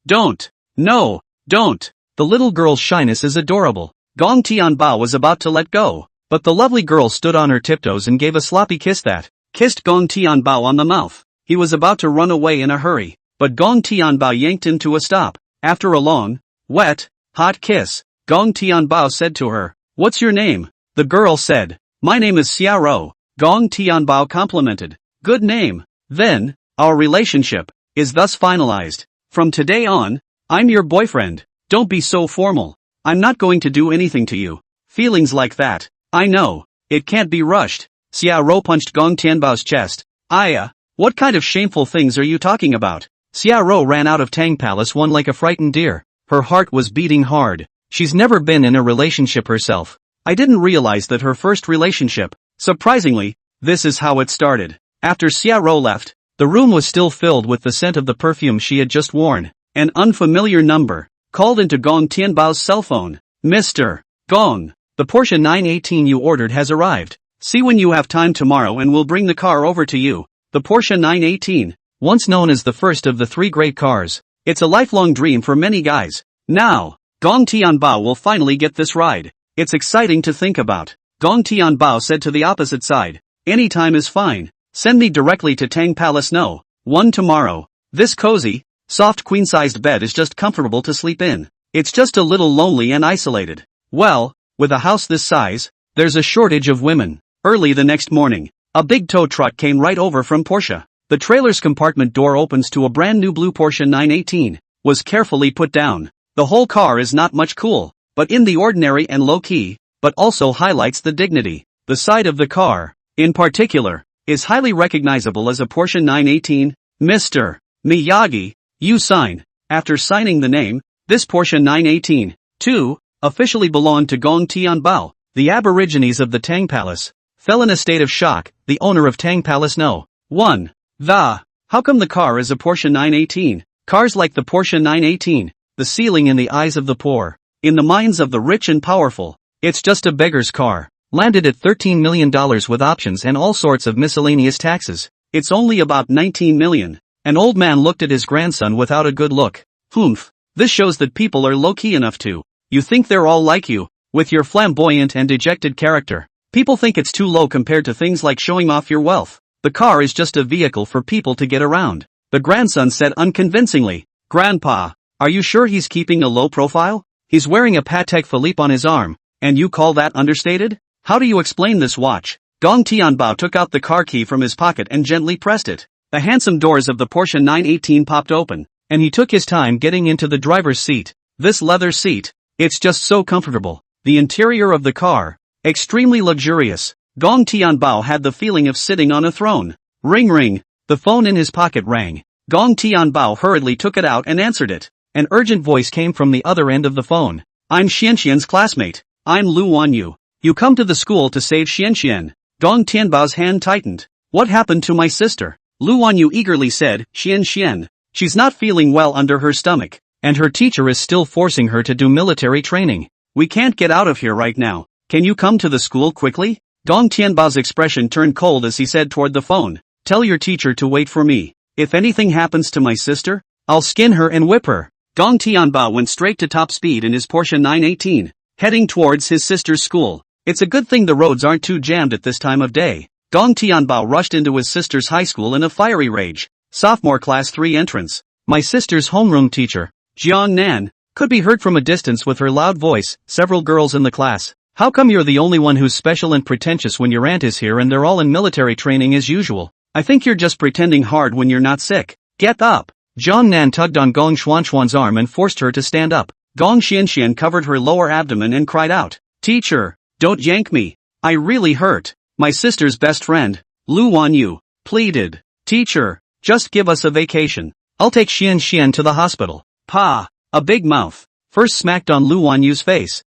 Don't. No, don't. The little girl's shyness is adorable. Gong Tianbao was about to let go, but the lovely girl stood on her tiptoes and gave a sloppy kiss that kissed Gong Tianbao on the mouth. He was about to run away in a hurry, but Gong Tianbao yanked him to a stop. After a long, wet, hot kiss, Gong Tianbao said to her, "What's your name?" The girl said, "My name is Xiao." Gong Tianbao complimented, "Good name. Then, our relationship is thus finalized. From today on, I'm your boyfriend. Don't be so formal. I'm not going to do anything to you. Feelings like that, I know, it can't be rushed." Xiao punched Gong Tianbao's chest. What kind of shameful things are you talking about? Xiao ran out of Tang Palace 1 like a frightened deer. Her heart was beating hard. She's never been in a relationship herself. I didn't realize that her first relationship. Surprisingly, this is how it started. After Xiao left, the room was still filled with the scent of the perfume she had just worn. An unfamiliar number called into Gong Tianbao's cell phone. "Mr. Gong, the Porsche 918 you ordered has arrived. See when you have time tomorrow and we'll bring the car over to you." The Porsche 918, once known as the first of the three great cars. It's a lifelong dream for many guys. Now, Gong Tianbao will finally get this ride. It's exciting to think about. Gong Tianbao said to the opposite side, "Any time is fine. Send me directly to Tang Palace No. 1 tomorrow. This cozy, soft queen-sized bed is just comfortable to sleep in. It's just a little lonely and isolated." Well, with a house this size, there's a shortage of women. Early the next morning, a big tow truck came right over from Porsche. The trailer's compartment door opens to a brand new blue Porsche 918, was carefully put down. The whole car is not much cool, but in the ordinary and low-key, but also highlights the dignity. The side of the car, in particular, is highly recognizable as a Porsche 918. Mr. Miyagi, you sign. After signing the name, this Porsche 918, too, officially belonged to Gong Tianbao. The aborigines of the Tang Palace fell in a state of shock. The owner of Tang Palace No. 1. How come the car is a Porsche 918? Cars like the Porsche 918, the ceiling in the eyes of the poor, in the minds of the rich and powerful. It's just a beggar's car. Landed at $13 million with options and all sorts of miscellaneous taxes. It's only about $19 million. An old man looked at his grandson without a good look. Humph. This shows that people are low-key enough to. You think they're all like you, with your flamboyant and dejected character. People think it's too low compared to things like showing off your wealth. The car is just a vehicle for people to get around. The grandson said unconvincingly, "Grandpa, are you sure he's keeping a low profile? He's wearing a Patek Philippe on his arm, and you call that understated? How do you explain this watch?" Gong Tianbao took out the car key from his pocket and gently pressed it. The handsome doors of the Porsche 918 popped open, and he took his time getting into the driver's seat. This leather seat, it's just so comfortable. The interior of the car, extremely luxurious. Gong Tianbao had the feeling of sitting on a throne. Ring ring, the phone in his pocket rang. Gong Tianbao hurriedly took it out and answered it. An urgent voice came from the other end of the phone. "I'm Xianxian's classmate. I'm Lu Wanyu. You come to the school to save Xianxian." Gong Tianbao's hand tightened. "What happened to my sister?" Lu Wanyu eagerly said, "Xianxian. She's not feeling well under her stomach, and her teacher is still forcing her to do military training. we can't get out of here right now. Can you come to the school quickly? Gong Tianbao's expression turned cold as he said toward the phone, tell your teacher to wait for me. If anything happens to my sister, I'll skin her and whip her. Gong Tianbao went straight to top speed in his Porsche 918, heading towards his sister's school. It's a good thing the roads aren't too jammed at this time of day. Gong Tianbao rushed into his sister's high school in a fiery rage. Sophomore class 3 entrance. My sister's homeroom teacher, Jiang Nan, could be heard from a distance with her loud voice. Several girls in the class. How come you're the only one who's special and pretentious when your aunt is here and they're all in military training as usual? I think you're just pretending hard when you're not sick. Get up. Jiang Nan tugged on Gong Xuanxuan's arm and forced her to stand up. Gong Xianxian covered her lower abdomen and cried out, teacher, don't yank me. I really hurt. My sister's best friend, Lu Wanyu, pleaded. Teacher, just give us a vacation. I'll take Xianxian to the hospital. Pa, a big mouth, first smacked on Lu Wanyu's face.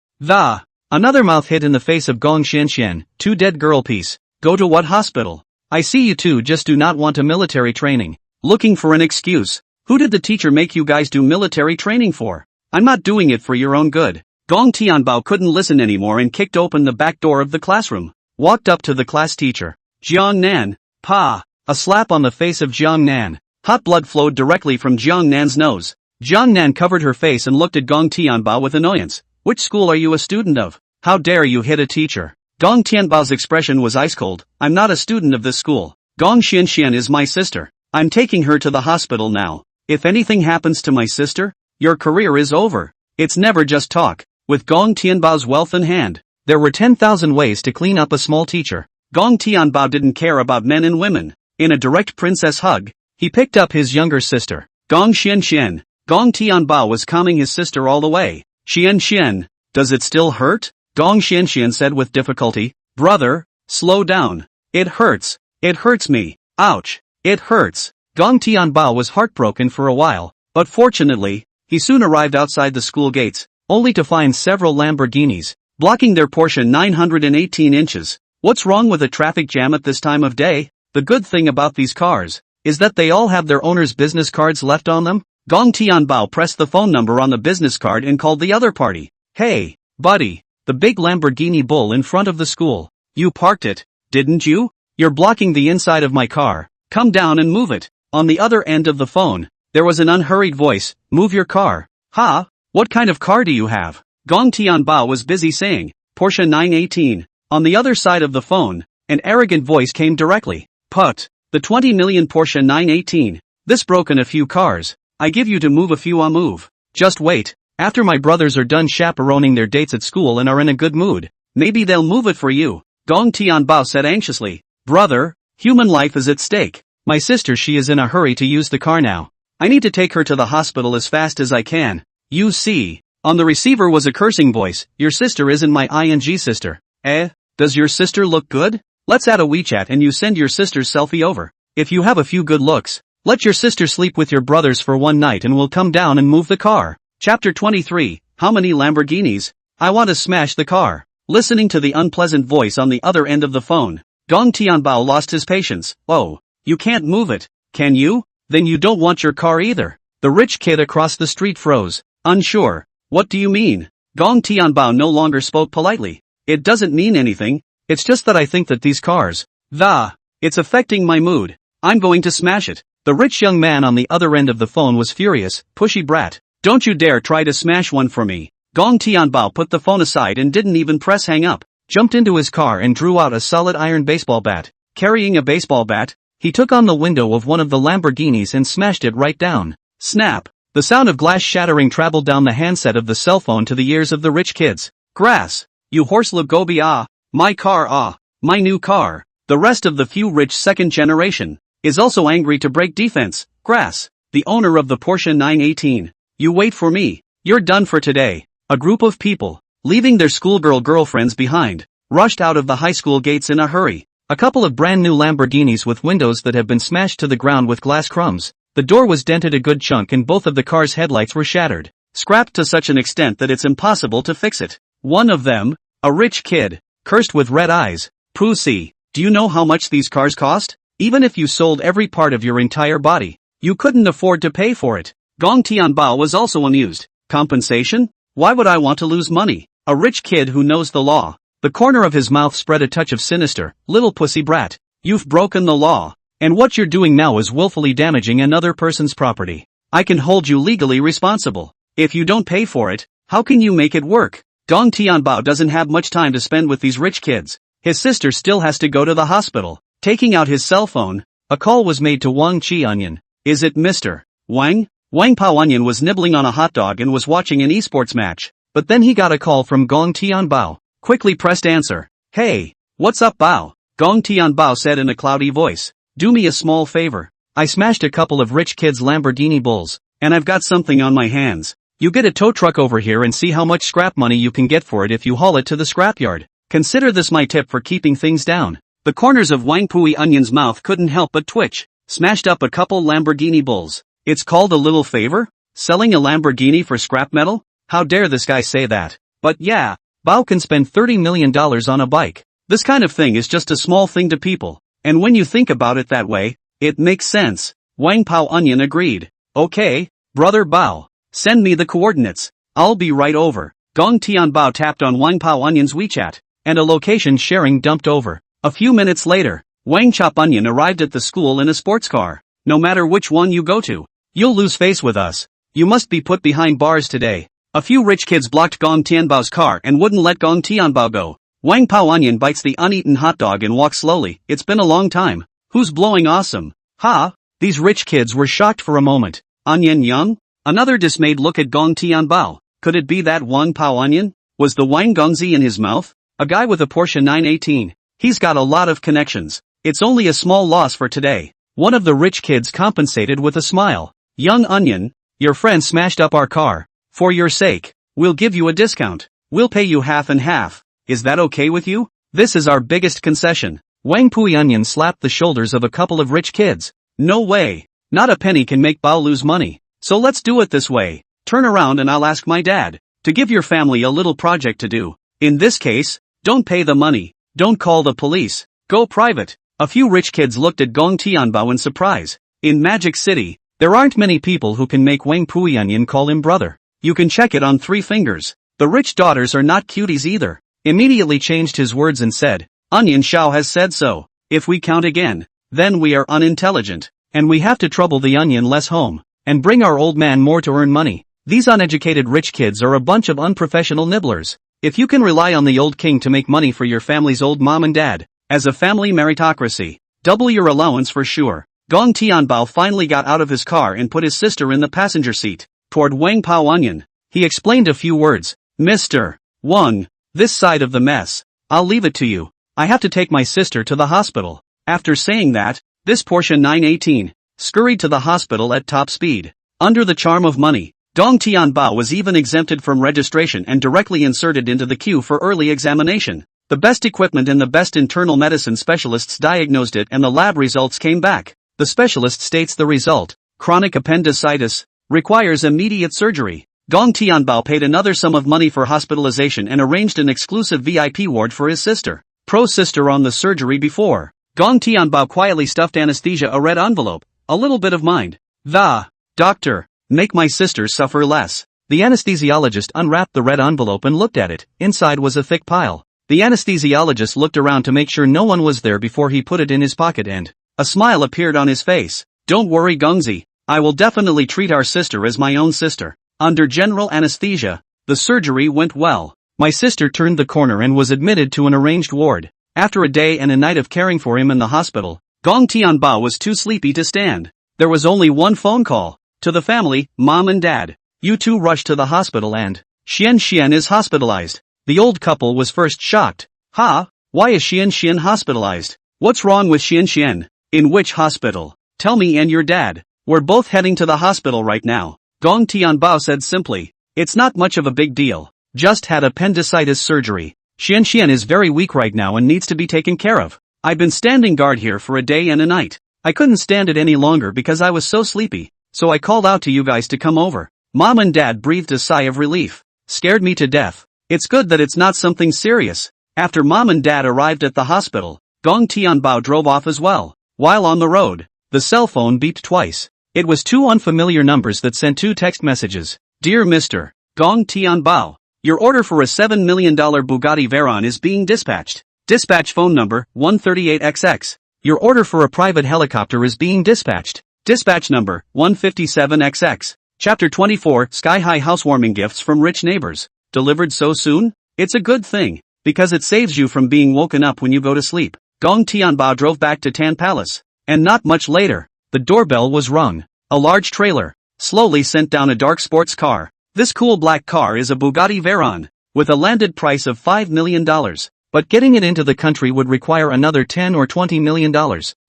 Another mouth hit in the face of Gong Xianxian, two dead girl piece. Go to what hospital? I see you two just do not want a military training. Looking for an excuse. Who did the teacher make you guys do military training for? I'm not doing it for your own good. Gong Tianbao couldn't listen anymore and kicked open the back door of the classroom. Walked up to the class teacher. Jiang Nan, Pa. A slap on the face of Jiang Nan. Hot blood flowed directly from Jiang Nan's nose. Jiang Nan covered her face and looked at Gong Tianbao with annoyance. Which school are you a student of? How dare you hit a teacher? Gong Tianbao's expression was ice cold. I'm not a student of this school. Gong Xianxian is my sister. I'm taking her to the hospital now. If anything happens to my sister, your career is over. It's never just talk. With Gong Tianbao's wealth in hand, there were 10,000 ways to clean up a small teacher. Gong Tianbao didn't care about men and women. In a direct princess hug, he picked up his younger sister, Gong Xianxian. Gong Tianbao was calming his sister all the way. Xianxian, does it still hurt? Gong Xianxian said with difficulty. Brother, slow down. It hurts. It hurts me. Ouch. It hurts. Gong Tianbao was heartbroken for a while, but fortunately, he soon arrived outside the school gates, only to find several Lamborghinis, blocking their Porsche 918 inches. What's wrong with a traffic jam at this time of day? The good thing about these cars is that they all have their owner's business cards left on them. Gong Tianbao pressed the phone number on the business card and called the other party. Hey, buddy. The big Lamborghini Bull in front of the school. You parked it, didn't you? You're blocking the inside of my car. Come down and move it. On the other end of the phone, there was an unhurried voice. Move your car. Ha? What kind of car do you have? Gong Tianbao was busy saying, Porsche 918. On the other side of the phone, an arrogant voice came directly. Put. The 20 million Porsche 918. This broken a few cars. I give you to move a few I'll move. Just wait. After my brothers are done chaperoning their dates at school and are in a good mood, maybe they'll move it for you. Gong Tianbao said anxiously. Brother, human life is at stake. My sister, she is in a hurry to use the car now. I need to take her to the hospital as fast as I can. You see. On the receiver was a cursing voice. Your sister isn't my ing sister. Does your sister look good? Let's add a WeChat and you send your sister's selfie over. If you have a few good looks, let your sister sleep with your brothers for one night and we'll come down and move the car. Chapter 23, How many Lamborghinis? I want to smash the car. Listening to the unpleasant voice on the other end of the phone, Gong Tianbao lost his patience. Oh, you can't move it, can you? Then you don't want your car either. The rich kid across the street froze, unsure. What do you mean? Gong Tianbao no longer spoke politely. It doesn't mean anything, it's just that I think that these cars, it's affecting my mood. I'm going to smash it. The rich young man on the other end of the phone was furious. Pushy brat. Don't you dare try to smash one for me. Gong Tianbao put the phone aside and didn't even press hang up, jumped into his car and drew out a solid iron baseball bat. Carrying a baseball bat, he took on the window of one of the Lamborghinis and smashed it right down. Snap! The sound of glass shattering traveled down the handset of the cell phone to the ears of the rich kids. Grass! You horse Lugobi my car my new car. The rest of the few rich second generation is also angry to break defense. Grass! The owner of the Porsche 918. You wait for me. You're done for today. A group of people, leaving their schoolgirl girlfriends behind, rushed out of the high school gates in a hurry. A couple of brand new Lamborghinis with windows that have been smashed to the ground with glass crumbs. The door was dented a good chunk and both of the car's headlights were shattered, scrapped to such an extent that it's impossible to fix it. One of them, a rich kid, cursed with red eyes. Pussy, do you know how much these cars cost? Even if you sold every part of your entire body, you couldn't afford to pay for it. Gong Tianbao was also amused. Compensation? Why would I want to lose money? A rich kid who knows the law. The corner of his mouth spread a touch of sinister. Little pussy brat. You've broken the law. And what you're doing now is willfully damaging another person's property. I can hold you legally responsible. If you don't pay for it, how can you make it work? Gong Tianbao doesn't have much time to spend with these rich kids. His sister still has to go to the hospital. Taking out his cell phone, a call was made to Wang Chi Onion. Is it Mr. Wang? Wang Pao Onion was nibbling on a hot dog and was watching an esports match. But then he got a call from Gong Tianbao. Quickly pressed answer. Hey, what's up Bao? Gong Tianbao said in a cloudy voice. Do me a small favor. I smashed a couple of rich kids' Lamborghini Bulls, and I've got something on my hands. You get a tow truck over here and see how much scrap money you can get for it if you haul it to the scrapyard. Consider this my tip for keeping things down. The corners of Wang Pui Onion's mouth couldn't help but twitch. Smashed up a couple Lamborghini Bulls. It's called a little favor? Selling a Lamborghini for scrap metal? How dare this guy say that? But yeah, Bao can spend $30 million on a bike. This kind of thing is just a small thing to people. And when you think about it that way, it makes sense. Wang Pao Onion agreed. Okay, brother Bao. Send me the coordinates. I'll be right over. Gong Tianbao tapped on Wang Pao Onion's WeChat, and a location sharing dumped over. A few minutes later, Wang Chop Onion arrived at the school in a sports car. No matter which one you go to, you'll lose face with us. You must be put behind bars today. A few rich kids blocked Gong Tianbao's car and wouldn't let Gong Tianbao go. Wang Pao Onion bites the uneaten hot dog and walks slowly. It's been a long time. Who's blowing awesome? Ha! These rich kids were shocked for a moment. Onion Young? Another dismayed look at Gong Tianbao. Could it be that Wang Pao Onion? Was the Wang Gongzi in his mouth? A guy with a Porsche 918. He's got a lot of connections. It's only a small loss for today. One of the rich kids compensated with a smile. Young Onion, your friend smashed up our car. For your sake, we'll give you a discount. We'll pay you half and half. Is that okay with you? This is our biggest concession. Wang Pui Onion slapped the shoulders of a couple of rich kids. No way. Not a penny can make Bao lose money. So let's do it this way. Turn around and I'll ask my dad to give your family a little project to do. In this case, don't pay the money. Don't call the police. Go private. A few rich kids looked at Gong Tianbao in surprise. In Magic City, there aren't many people who can make Wang Pui Onion call him brother. You can check it on 3 fingers. The rich daughters are not cuties either. Immediately changed his words and said, Onion Shao has said so. If we count again, then we are unintelligent, and we have to trouble the onion less home, and bring our old man more to earn money. These uneducated rich kids are a bunch of unprofessional nibblers. If you can rely on the old king to make money for your family's old mom and dad, as a family meritocracy, double your allowance for sure. Gong Tianbao finally got out of his car and put his sister in the passenger seat. Toward Wang Pao Onion, he explained a few words. Mr. Wang, this side of the mess. I'll leave it to you. I have to take my sister to the hospital. After saying that, this Porsche 918 scurried to the hospital at top speed. Under the charm of money, Gong Tianbao was even exempted from registration and directly inserted into the queue for early examination. The best equipment and the best internal medicine specialists diagnosed it and the lab results came back. The specialist states the result, chronic appendicitis, requires immediate surgery. Gong Tianbao paid another sum of money for hospitalization and arranged an exclusive VIP ward for his sister. Pro sister on the surgery before. Gong Tianbao quietly stuffed anesthesia a red envelope. A little bit of mind. The doctor, make my sister suffer less. The anesthesiologist unwrapped the red envelope and looked at it. Inside was a thick pile. The anesthesiologist looked around to make sure no one was there before he put it in his pocket and a smile appeared on his face. Don't worry Gongzi, I will definitely treat our sister as my own sister. Under general anesthesia, the surgery went well. My sister turned the corner and was admitted to an arranged ward. After a day and a night of caring for him in the hospital, Gong Tianbao was too sleepy to stand. There was only one phone call. To the family, mom and dad. You two rushed to the hospital and Xian is hospitalized. The old couple was first shocked. Ha? Why is Xian hospitalized? What's wrong with Xian? In which hospital? Tell me and your dad. We're both heading to the hospital right now. Gong Tianbao said simply. It's not much of a big deal. Just had appendicitis surgery. Xian is very weak right now and needs to be taken care of. I've been standing guard here for a day and a night. I couldn't stand it any longer because I was so sleepy, so I called out to you guys to come over. Mom and dad breathed a sigh of relief. Scared me to death. It's good that it's not something serious. After mom and dad arrived at the hospital, Gong Tianbao drove off as well. While on the road, the cell phone beeped twice. It was 2 unfamiliar numbers that sent 2 text messages. Dear Mr. Gong Tianbao, Your order for a $7 million Bugatti Veyron is being dispatched. Dispatch phone number 138XX. Your order for a private helicopter is being dispatched. Dispatch number 157XX. Chapter 24 Sky-high housewarming gifts from rich neighbors. Delivered so soon? It's a good thing, because it saves you from being woken up when you go to sleep. Gong Tianbao drove back to Tan Palace. And not much later, the doorbell was rung. A large trailer slowly sent down a dark sports car. This cool black car is a Bugatti Veyron, with a landed price of $5 million. But getting it into the country would require another $10 or $20 million.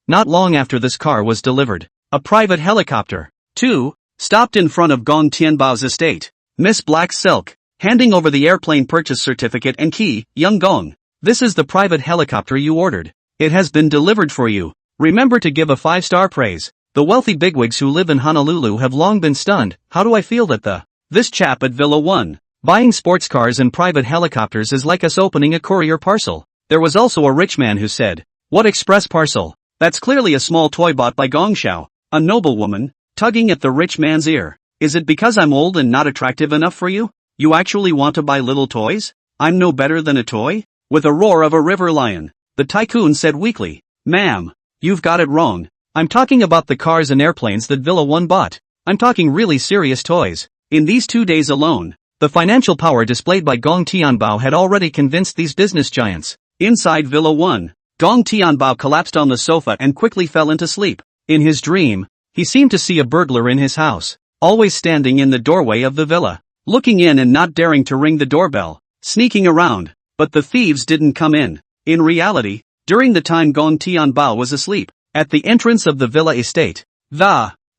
Not long after this car was delivered, a private helicopter, too, stopped in front of Gong Tianbao's estate. Miss Black Silk, handing over the airplane purchase certificate and key, young Gong. This is the private helicopter you ordered. It has been delivered for you. Remember to give a 5-star praise. The wealthy bigwigs who live in Honolulu have long been stunned. How do I feel that this chap at Villa 1, buying sports cars and private helicopters is like us opening a courier parcel. There was also a rich man who said, "What express parcel? That's clearly a small toy bought by Gong Xiao." A noblewoman, tugging at the rich man's ear. "Is it because I'm old and not attractive enough for you? You actually want to buy little toys? I'm no better than a toy?" With a roar of a river lion, the tycoon said weakly, "Ma'am, you've got it wrong. I'm talking about the cars and airplanes that Villa 1 bought. I'm talking really serious toys." In these 2 days alone, the financial power displayed by Gong Tianbao had already convinced these business giants. Inside Villa 1, Gong Tianbao collapsed on the sofa and quickly fell into sleep. In his dream, he seemed to see a burglar in his house, always standing in the doorway of the villa, looking in and not daring to ring the doorbell, sneaking around. But the thieves didn't come in. In reality, during the time Gong Tianbao was asleep, at the entrance of the villa estate,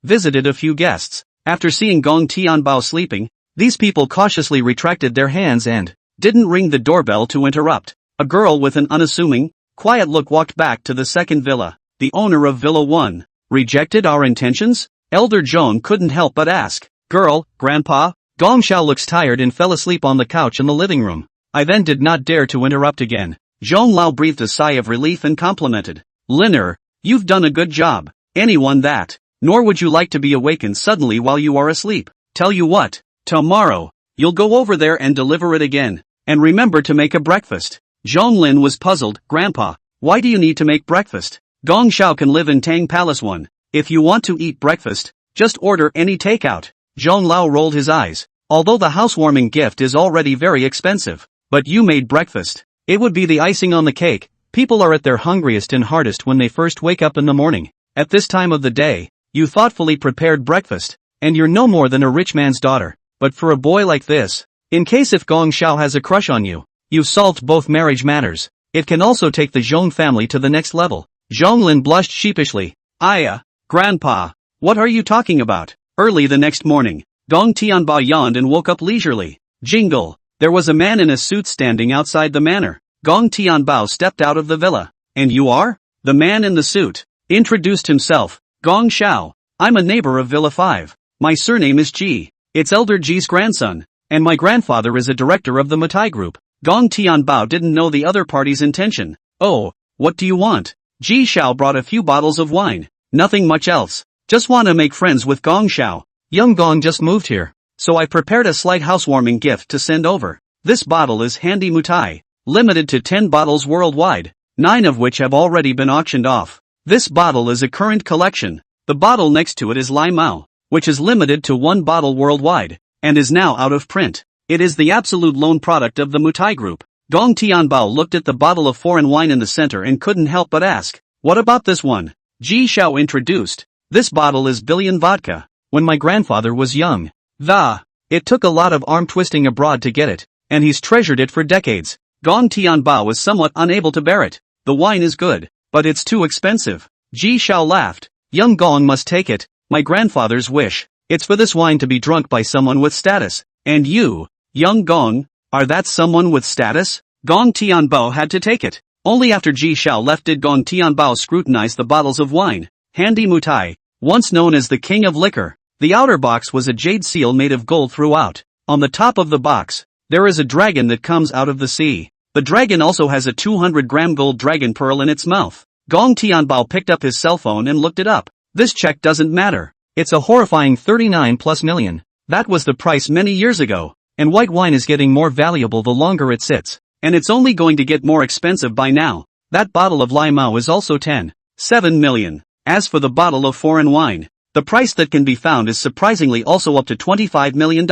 visited a few guests. After seeing Gong Tianbao sleeping, these people cautiously retracted their hands and didn't ring the doorbell to interrupt. A girl with an unassuming, quiet look walked back to the second villa. The owner of Villa 1 rejected our intentions? Elder Joan couldn't help but ask. "Girl, Grandpa?" Gong Xiao looks tired and fell asleep on the couch in the living room. I then did not dare to interrupt again. Zhong Lao breathed a sigh of relief and complimented. "Liner, you've done a good job. Anyone that. Nor would you like to be awakened suddenly while you are asleep. Tell you what, tomorrow, you'll go over there and deliver it again. And remember to make a breakfast." Zhong Lin was puzzled. "Grandpa, why do you need to make breakfast? Gong Xiao can live in Tang Palace 1. If you want to eat breakfast, just order any takeout." Zhong Lao rolled his eyes. "Although the housewarming gift is already very expensive, but you made breakfast. It would be the icing on the cake. People are at their hungriest and hardest when they first wake up in the morning. At this time of the day, you thoughtfully prepared breakfast, and you're no more than a rich man's daughter. But for a boy like this, in case if Gong Xiao has a crush on you, you've solved both marriage matters. It can also take the Zhong family to the next level." Zhong Lin blushed sheepishly. Grandpa, what are you talking about?" Early the next morning, Gong Tianbao yawned and woke up leisurely. Jingle, there was a man in a suit standing outside the manor. Gong Tianbao stepped out of the villa. "And you are?" The man in the suit introduced himself. "Gong Xiao, I'm a neighbor of Villa 5. My surname is Ji. It's Elder Ji's grandson, and my grandfather is a director of the Mutai Group." Gong Tianbao didn't know the other party's intention. "Oh, what do you want?" Ji Xiao brought a few bottles of wine. "Nothing much else. Just want to make friends with Gong Xiao. Young Gong just moved here, so I prepared a slight housewarming gift to send over. This bottle is Handy Mutai, limited to 10 bottles worldwide, 9 of which have already been auctioned off. This bottle is a current collection. The bottle next to it is Lai Mao, which is limited to 1 bottle worldwide, and is now out of print. It is the absolute lone product of the Mutai Group." Gong Tianbao looked at the bottle of foreign wine in the center and couldn't help but ask, "What about this one?" Ji Xiao introduced. "This bottle is Billion Vodka. When my grandfather was young, it took a lot of arm twisting abroad to get it, and he's treasured it for decades." Gong Tianbao was somewhat unable to bear it. "The wine is good, but it's too expensive." Ji Xiao laughed. "Young Gong must take it. My grandfather's wish. It's for this wine to be drunk by someone with status. And you, young Gong, are that someone with status?" Gong Tianbao had to take it. Only after Ji Xiao left did Gong Tianbao scrutinize the bottles of wine. Handy Mutai, once known as the king of liquor. The outer box was a jade seal made of gold throughout. On the top of the box, there is a dragon that comes out of the sea. The dragon also has a 200-gram gold dragon pearl in its mouth. Gong Tianbao picked up his cell phone and looked it up. This check doesn't matter. It's a horrifying 39+ million. That was the price many years ago. and white wine is getting more valuable the longer it sits. And it's only going to get more expensive by now. That bottle of Limao is also 7 million. As for the bottle of foreign wine, the price that can be found is surprisingly also up to $25 million.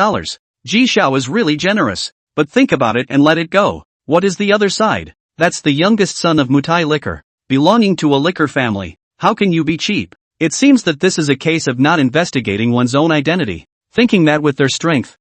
Ji Xiao is really generous. But think about it and let it go. What is the other side? That's the youngest son of Mutai Liquor, belonging to a liquor family. How can you be cheap? It seems that this is a case of not investigating one's own identity, thinking that with their strength,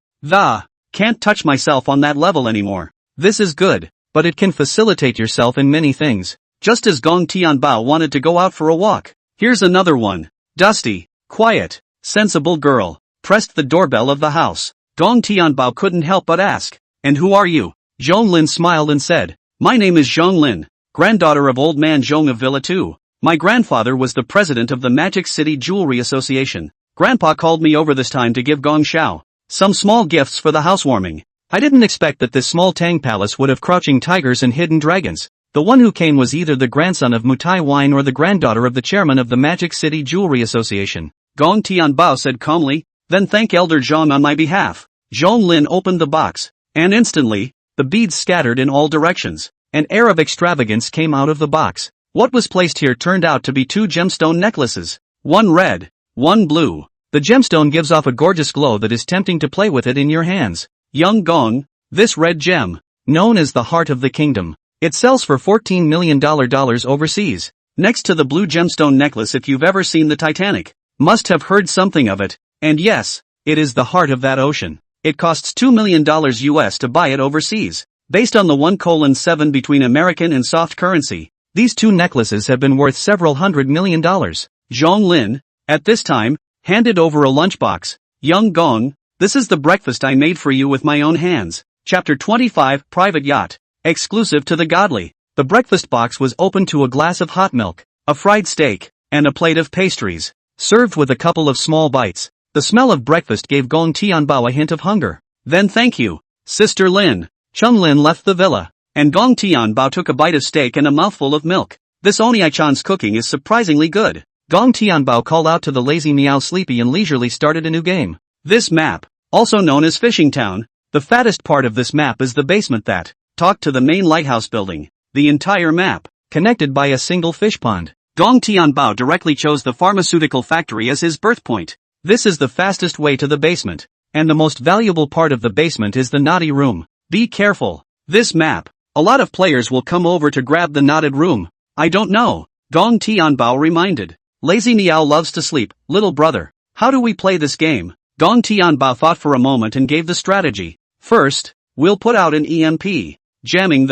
can't touch myself on that level anymore. This is good, but it can facilitate yourself in many things. Just as Gong Tianbao wanted to go out for a walk. Here's another one. Dusty, quiet, sensible girl, pressed the doorbell of the house. Gong Tianbao couldn't help but ask, "And who are you?" Zhong Lin smiled and said, "My name is Zhong Lin, granddaughter of old man Zhong of Villa 2. My grandfather was the president of the Magic City Jewelry Association. Grandpa called me over this time to give Gong Xiao some small gifts for the housewarming. I didn't expect that this small Tang palace would have crouching tigers and hidden dragons. The one who came was either the grandson of Mutai Wine or the granddaughter of the chairman of the Magic City Jewelry Association." Gong Tianbao said calmly, "Then thank Elder Zhong on my behalf." Zhong Lin opened the box, and instantly, the beads scattered in all directions. An air of extravagance came out of the box. What was placed here turned out to be 2 gemstone necklaces. One red, one blue. The gemstone gives off a gorgeous glow that is tempting to play with it in your hands. Young Gong, this red gem, known as the Heart of the Kingdom, it sells for $14 million overseas. Next to the blue gemstone necklace, if you've ever seen the Titanic, must have heard something of it. And yes, it is the heart of that ocean. It costs $2 million US to buy it overseas. Based on the 1:7 between American and soft currency, these 2 necklaces have been worth several $100 million. Zhong Lin, at this time, handed over a lunchbox. Young Gong, this is the breakfast I made for you with my own hands. Chapter 25, Private Yacht. Exclusive to the godly. The breakfast box was opened to a glass of hot milk, a fried steak, and a plate of pastries, served with a couple of small bites. The smell of breakfast gave Gong Tianbao a hint of hunger. "Then thank you, Sister Lin." Chung Lin left the villa, and Gong Tianbao took a bite of steak and a mouthful of milk. "This Oniai-chan's cooking is surprisingly good." Gong Tianbao called out to the lazy Meow Sleepy and leisurely started a new game. This map, also known as Fishing Town, the fattest part of this map is the basement that talked to the main lighthouse building. The entire map, connected by a single fish pond. Gong Tianbao directly chose the pharmaceutical factory as his birth point. This is the fastest way to the basement, and the most valuable part of the basement is the naughty room. Be careful. This map, a lot of players will come over to grab the knotted room. I don't know, Gong Tianbao reminded. Lazy Meow loves to sleep. Little brother, how do we play this game? Gong Tianbao thought for a moment and gave the strategy. First, we'll put out an EMP, jamming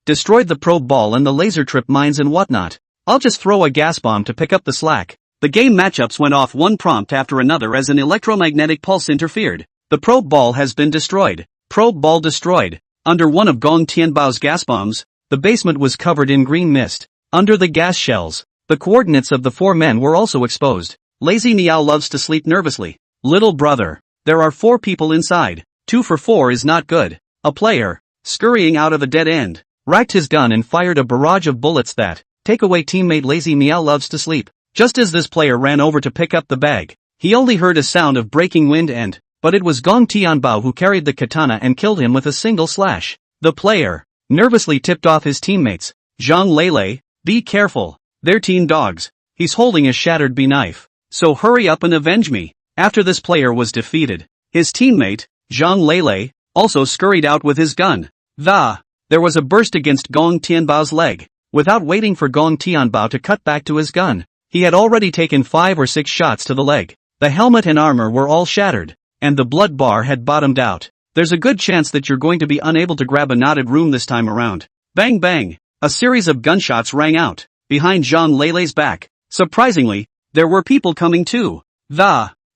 destroyed the probe ball and the laser trip mines and whatnot. I'll just throw a gas bomb to pick up the slack. The game matchups went off one prompt after another as an electromagnetic pulse interfered. The probe ball has been destroyed. Probe ball destroyed. Under one of Gong Tianbao's gas bombs, the basement was covered in green mist. Under the gas shells, the coordinates of the 4 men were also exposed. Lazy Meow loves to sleep nervously. Little brother, there are 4 people inside. 2 for 4 is not good. A player, scurrying out of a dead end, racked his gun and fired a barrage of bullets that take away teammate Lazy Meow loves to sleep. Just as this player ran over to pick up the bag, he only heard a sound of breaking wind but it was Gong Tianbao who carried the katana and killed him with a single slash. The player nervously tipped off his teammates. Zhang Lele, be careful. They're teen dogs. He's holding a shattered bee knife. So hurry up and avenge me. After this player was defeated, his teammate, Zhang Lele, also scurried out with his gun. There was a burst against Gong Tianbao's leg. Without waiting for Gong Tianbao to cut back to his gun, he had already taken 5 or 6 shots to the leg. The helmet and armor were all shattered, and the blood bar had bottomed out. There's a good chance that you're going to be unable to grab a knotted room this time around. Bang bang! A series of gunshots rang out, behind Zhang Lele's back. Surprisingly, there were people coming too.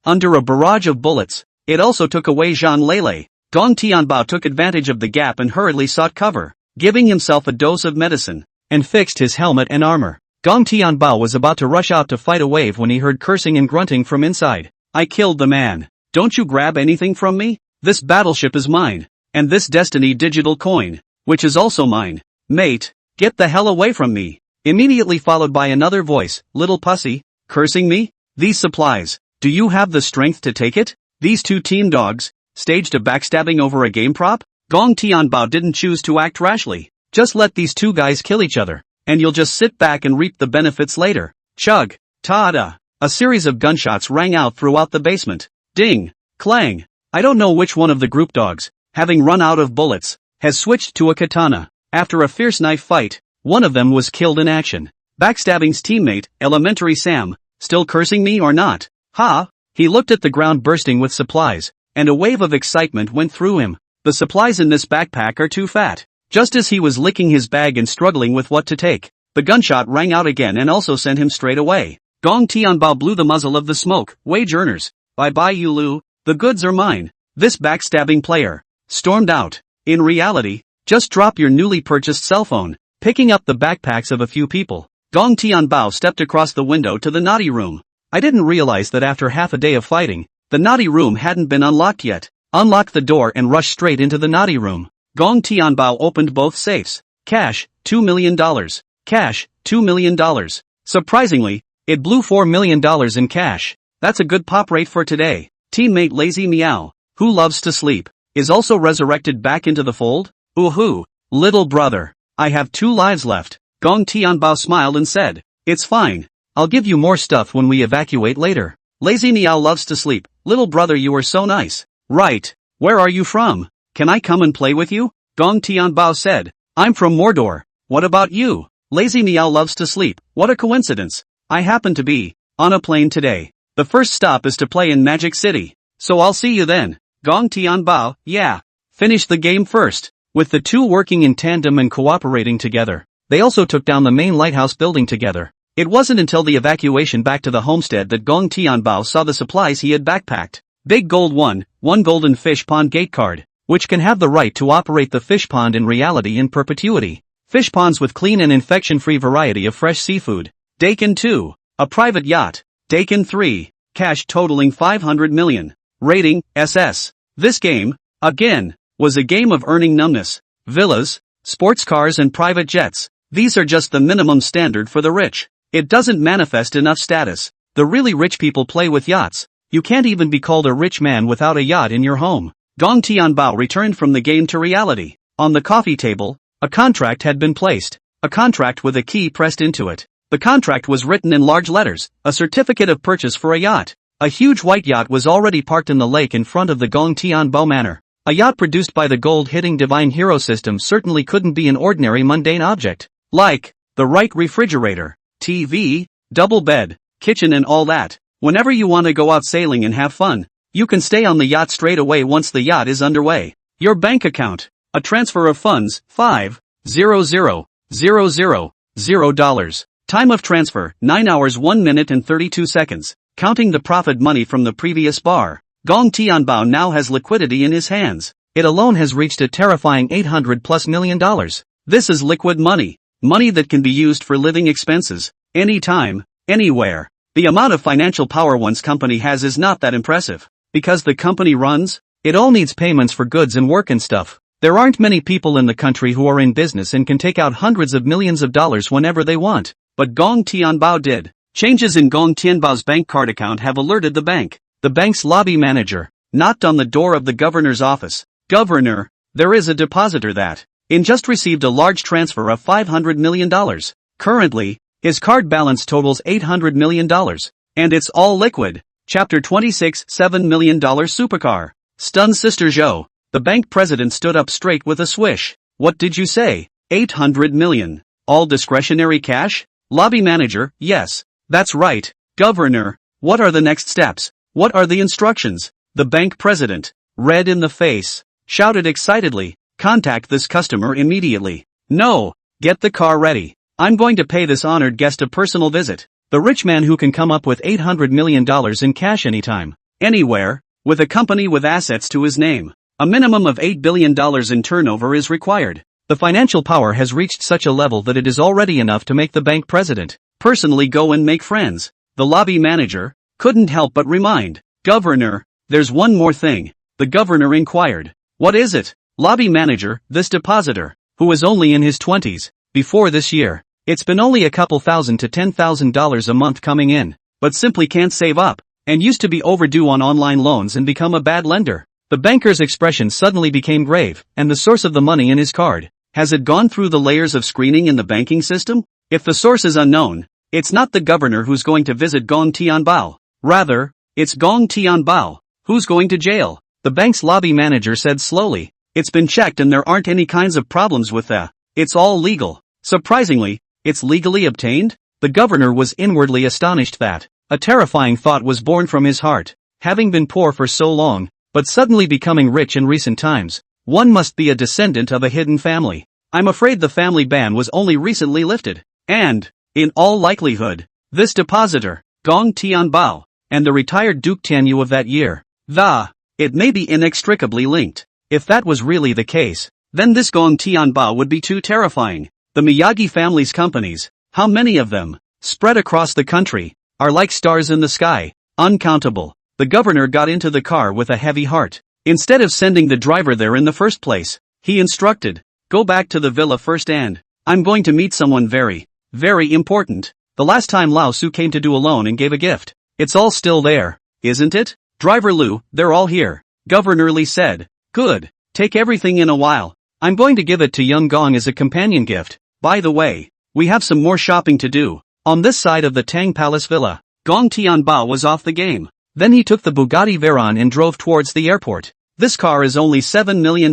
Under a barrage of bullets, it also took away Zhang Lele. Gong Tianbao took advantage of the gap and hurriedly sought cover, giving himself a dose of medicine, and fixed his helmet and armor. Gong Tianbao was about to rush out to fight a wave when he heard cursing and grunting from inside. I killed the man. Don't you grab anything from me? This battleship is mine, and this Destiny digital coin, which is also mine. Mate, get the hell away from me. Immediately followed by another voice, little pussy, cursing me? These supplies, do you have the strength to take it? These 2 team dogs, Staged a backstabbing over a game prop? Gong Tianbao didn't choose to act rashly. Just let these two guys kill each other, and you'll just sit back and reap the benefits later. Chug. Ta-da. A series of gunshots rang out throughout the basement. Ding. Clang. I don't know which one of the group dogs, having run out of bullets, has switched to a katana. After a fierce knife fight, one of them was killed in action. Backstabbing's teammate, Elementary Sam, still cursing me or not? Ha! He looked at the ground bursting with supplies, and a wave of excitement went through him. The supplies in this backpack are too fat. Just as he was licking his bag and struggling with what to take, the gunshot rang out again and also sent him straight away. Gong Tianbao blew the muzzle of the smoke. Wage earners. Bye-bye Yulu, the goods are mine. This backstabbing player stormed out. In reality, just drop your newly purchased cell phone. Picking up the backpacks of a few people, Gong Tianbao stepped across the window to the naughty room. I didn't realize that after half a day of fighting, the naughty room hadn't been unlocked yet. Unlocked the door and rushed straight into the naughty room. Gong Tianbao opened both safes. Cash, $2 million. Cash, $2 million. Surprisingly, it blew $4 million in cash. That's a good pop rate for today. Teammate Lazy Meow, who loves to sleep, is also resurrected back into the fold? Ooh-hoo, little brother. I have 2 lives left. Gong Tianbao smiled and said, it's fine. I'll give you more stuff when we evacuate later. Lazy Meow loves to sleep. Little brother, you are so nice. Right. Where are you from? Can I come and play with you? Gong Tianbao said. I'm from Mordor. What about you? Lazy Meow loves to sleep. What a coincidence. I happen to be on a plane today. The first stop is to play in Magic City. So I'll see you then. Gong Tianbao, yeah. Finish the game first. With the two working in tandem and cooperating together, they also took down the main lighthouse building together. It wasn't until the evacuation back to the homestead that Gong Tianbao saw the supplies he had backpacked. Big gold 1 golden fish pond gate card, which can have the right to operate the fish pond in reality in perpetuity. Fish ponds with clean and infection-free variety of fresh seafood. Dakin 2, a private yacht. Dakin 3, cash totaling 500 million. Rating, SS. This game, again, was a game of earning numbness. Villas, sports cars and private jets. These are just the minimum standard for the rich. It doesn't manifest enough status. The really rich people play with yachts. You can't even be called a rich man without a yacht in your home. Gong Tianbao returned from the game to reality. On the coffee table, a contract had been placed. A contract with a key pressed into it. The contract was written in large letters, a certificate of purchase for a yacht. A huge white yacht was already parked in the lake in front of the Gong Tianbao manor. A yacht produced by the gold-hitting Divine Hero system certainly couldn't be an ordinary mundane object. Like, the right refrigerator, TV, double bed, kitchen and all that. Whenever you want to go out sailing and have fun, you can stay on the yacht straight away once the yacht is underway. Your bank account, a transfer of funds, $5,000,000. Time of transfer, 9 hours 1 minute and 32 seconds. Counting the profit money from the previous bar, Gong Tianbao now has liquidity in his hands. It alone has reached a terrifying $800+ million. This is liquid money. Money that can be used for living expenses, anytime, anywhere. The amount of financial power one's company has is not that impressive. Because the company runs, it all needs payments for goods and work and stuff. There aren't many people in the country who are in business and can take out hundreds of millions of dollars whenever they want. But Gong Tianbao did. Changes in Gong Tianbao's bank card account have alerted the bank. The bank's lobby manager knocked on the door of the governor's office. Governor, there is a depositor that just received a large transfer of $500 million. Currently, his card balance totals $800 million. And it's all liquid. Chapter 26, $7 million supercar. Stunned Sister Zhou. The bank president stood up straight with a swish. What did you say? 800 million. All discretionary cash? Lobby manager, yes. That's right, Governor. What are the next steps? What are the instructions? The bank president, red in the face, shouted excitedly, contact this customer immediately. No, get the car ready. I'm going to pay this honored guest a personal visit. The rich man who can come up with $800 million in cash anytime, anywhere, with a company with assets to his name. A minimum of $8 billion in turnover is required. The financial power has reached such a level that it is already enough to make the bank president personally go and make friends. The lobby manager couldn't help but remind, Governor, there's one more thing. The governor inquired. What is it? Lobby manager, this depositor, who is only in his 20s, before this year, it's been only a couple thousand to $10,000 a month coming in, but simply can't save up, and used to be overdue on online loans and become a bad lender. The banker's expression suddenly became grave, and the source of the money in his card. Has it gone through the layers of screening in the banking system? If the source is unknown, it's not the governor who's going to visit Gong Tianbao. Rather, it's Gong Tianbao, who's going to jail. The bank's lobby manager said slowly. It's been checked and there aren't any kinds of problems with that. It's all legal. Surprisingly, it's legally obtained? The governor was inwardly astonished that a terrifying thought was born from his heart. Having been poor for so long, but suddenly becoming rich in recent times, one must be a descendant of a hidden family. I'm afraid the family ban was only recently lifted. And, in all likelihood, this depositor, Gong Tianbao, and the retired Duke Tianyu of that year, it may be inextricably linked. If that was really the case, then this Gong Tianbao would be too terrifying. The Miyagi family's companies, how many of them, spread across the country, are like stars in the sky, uncountable. The governor got into the car with a heavy heart. Instead of sending the driver there in the first place, he instructed, go back to the villa first and I'm going to meet someone very, very important. The last time Lao Su came to do a loan and gave a gift. It's all still there, isn't it? Driver Lu, they're all here. Governor Li said. Good. Take everything in a while. I'm going to give it to young Gong as a companion gift. By the way, we have some more shopping to do. On this side of the Tang Palace Villa, Gong Tianbao was off the game. Then he took the Bugatti Veyron and drove towards the airport. This car is only $7 million.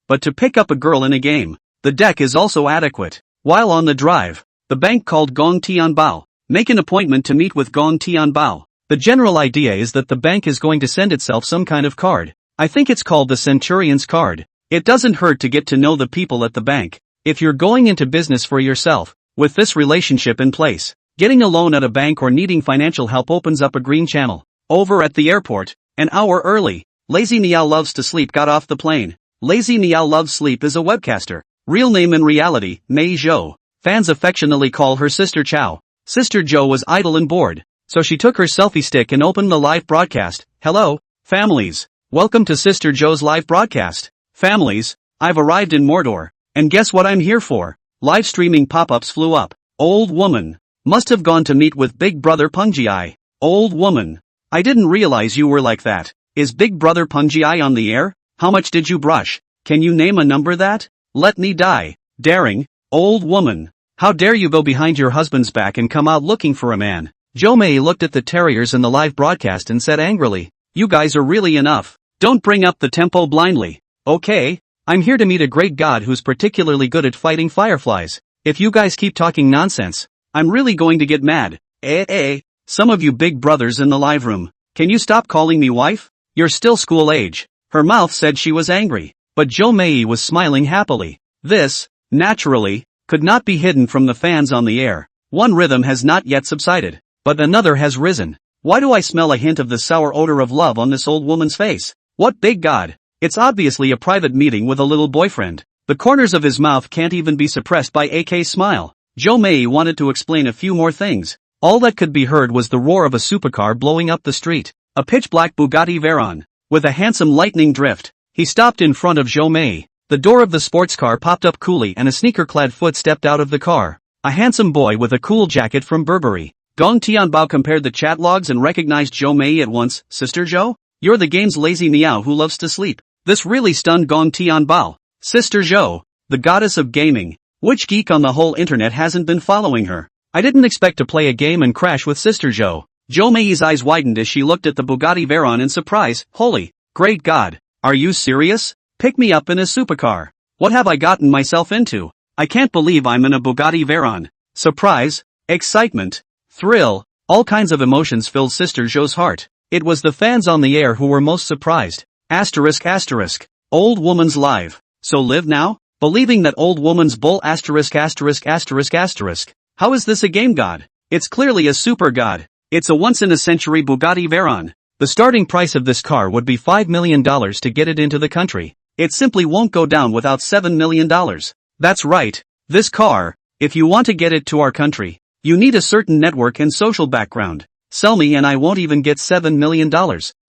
But to pick up a girl in a game, the deck is also adequate. While on the drive, the bank called Gong Tianbao. Make an appointment to meet with Gong Tianbao. The general idea is that the bank is going to send itself some kind of card. I think it's called the Centurion's card. It doesn't hurt to get to know the people at the bank. If you're going into business for yourself, with this relationship in place, getting a loan at a bank or needing financial help opens up a green channel. Over at the airport, an hour early, Lazy Niao loves to sleep got off the plane. Lazy Niao loves sleep is a webcaster. Real name in reality, Mei Zhou. Fans affectionately call her Sister Chow. Sister Zhou was idle and bored, so she took her selfie stick and opened the live broadcast. Hello, families. Welcome to Sister Zhou's live broadcast. Families, I've arrived in Mordor, and guess what I'm here for? Live streaming pop-ups flew up. Old woman. Must have gone to meet with Big Brother Punji. Old woman. I didn't realize you were like that. Is Big Brother Punji on the air? How much did you brush? Can you name a number that? Let me die. Daring. Old woman. How dare you go behind your husband's back and come out looking for a man? Zhou Mei looked at the terriers in the live broadcast and said angrily, you guys are really enough. Don't bring up the tempo blindly. Okay, I'm here to meet a great god who's particularly good at fighting fireflies. If you guys keep talking nonsense, I'm really going to get mad. Some of you big brothers in the live room, can you stop calling me wife? You're still school age. Her mouth said she was angry, but Zhou Mei was smiling happily. This, naturally, could not be hidden from the fans on the air. One rhythm has not yet subsided, but another has risen. Why do I smell a hint of the sour odor of love on this old woman's face? What big god? It's obviously a private meeting with a little boyfriend. The corners of his mouth can't even be suppressed by AK's smile. Zhou Mei wanted to explain a few more things. All that could be heard was the roar of a supercar blowing up the street. A pitch-black Bugatti Veyron, with a handsome lightning drift. He stopped in front of Zhou Mei. The door of the sports car popped up coolly and a sneaker-clad foot stepped out of the car. A handsome boy with a cool jacket from Burberry. Gong Tianbao compared the chat logs and recognized Zhou Mei at once. Sister Zhou? You're the game's Lazy Niao who loves to sleep. This really stunned Gong Tianbao. Sister Zhou, the goddess of gaming. Which geek on the whole internet hasn't been following her? I didn't expect to play a game and crash with Sister Zhou. Zhou Mei's eyes widened as she looked at the Bugatti Veyron in surprise. Holy, great God, are you serious? Pick me up in a supercar. What have I gotten myself into? I can't believe I'm in a Bugatti Veyron. Surprise, excitement, thrill, all kinds of emotions filled Sister Zhou's heart. It was the fans on the air who were most surprised. ***. Old woman's live. So live now? Believing that old woman's bull ********. How is this a game god? It's clearly a super god. It's a once-in-a-century Bugatti Veyron. The starting price of this car would be $5 million to get it into the country. It simply won't go down without $7 million. That's right. This car, if you want to get it to our country, you need a certain network and social background. Sell me and I won't even get $7 million.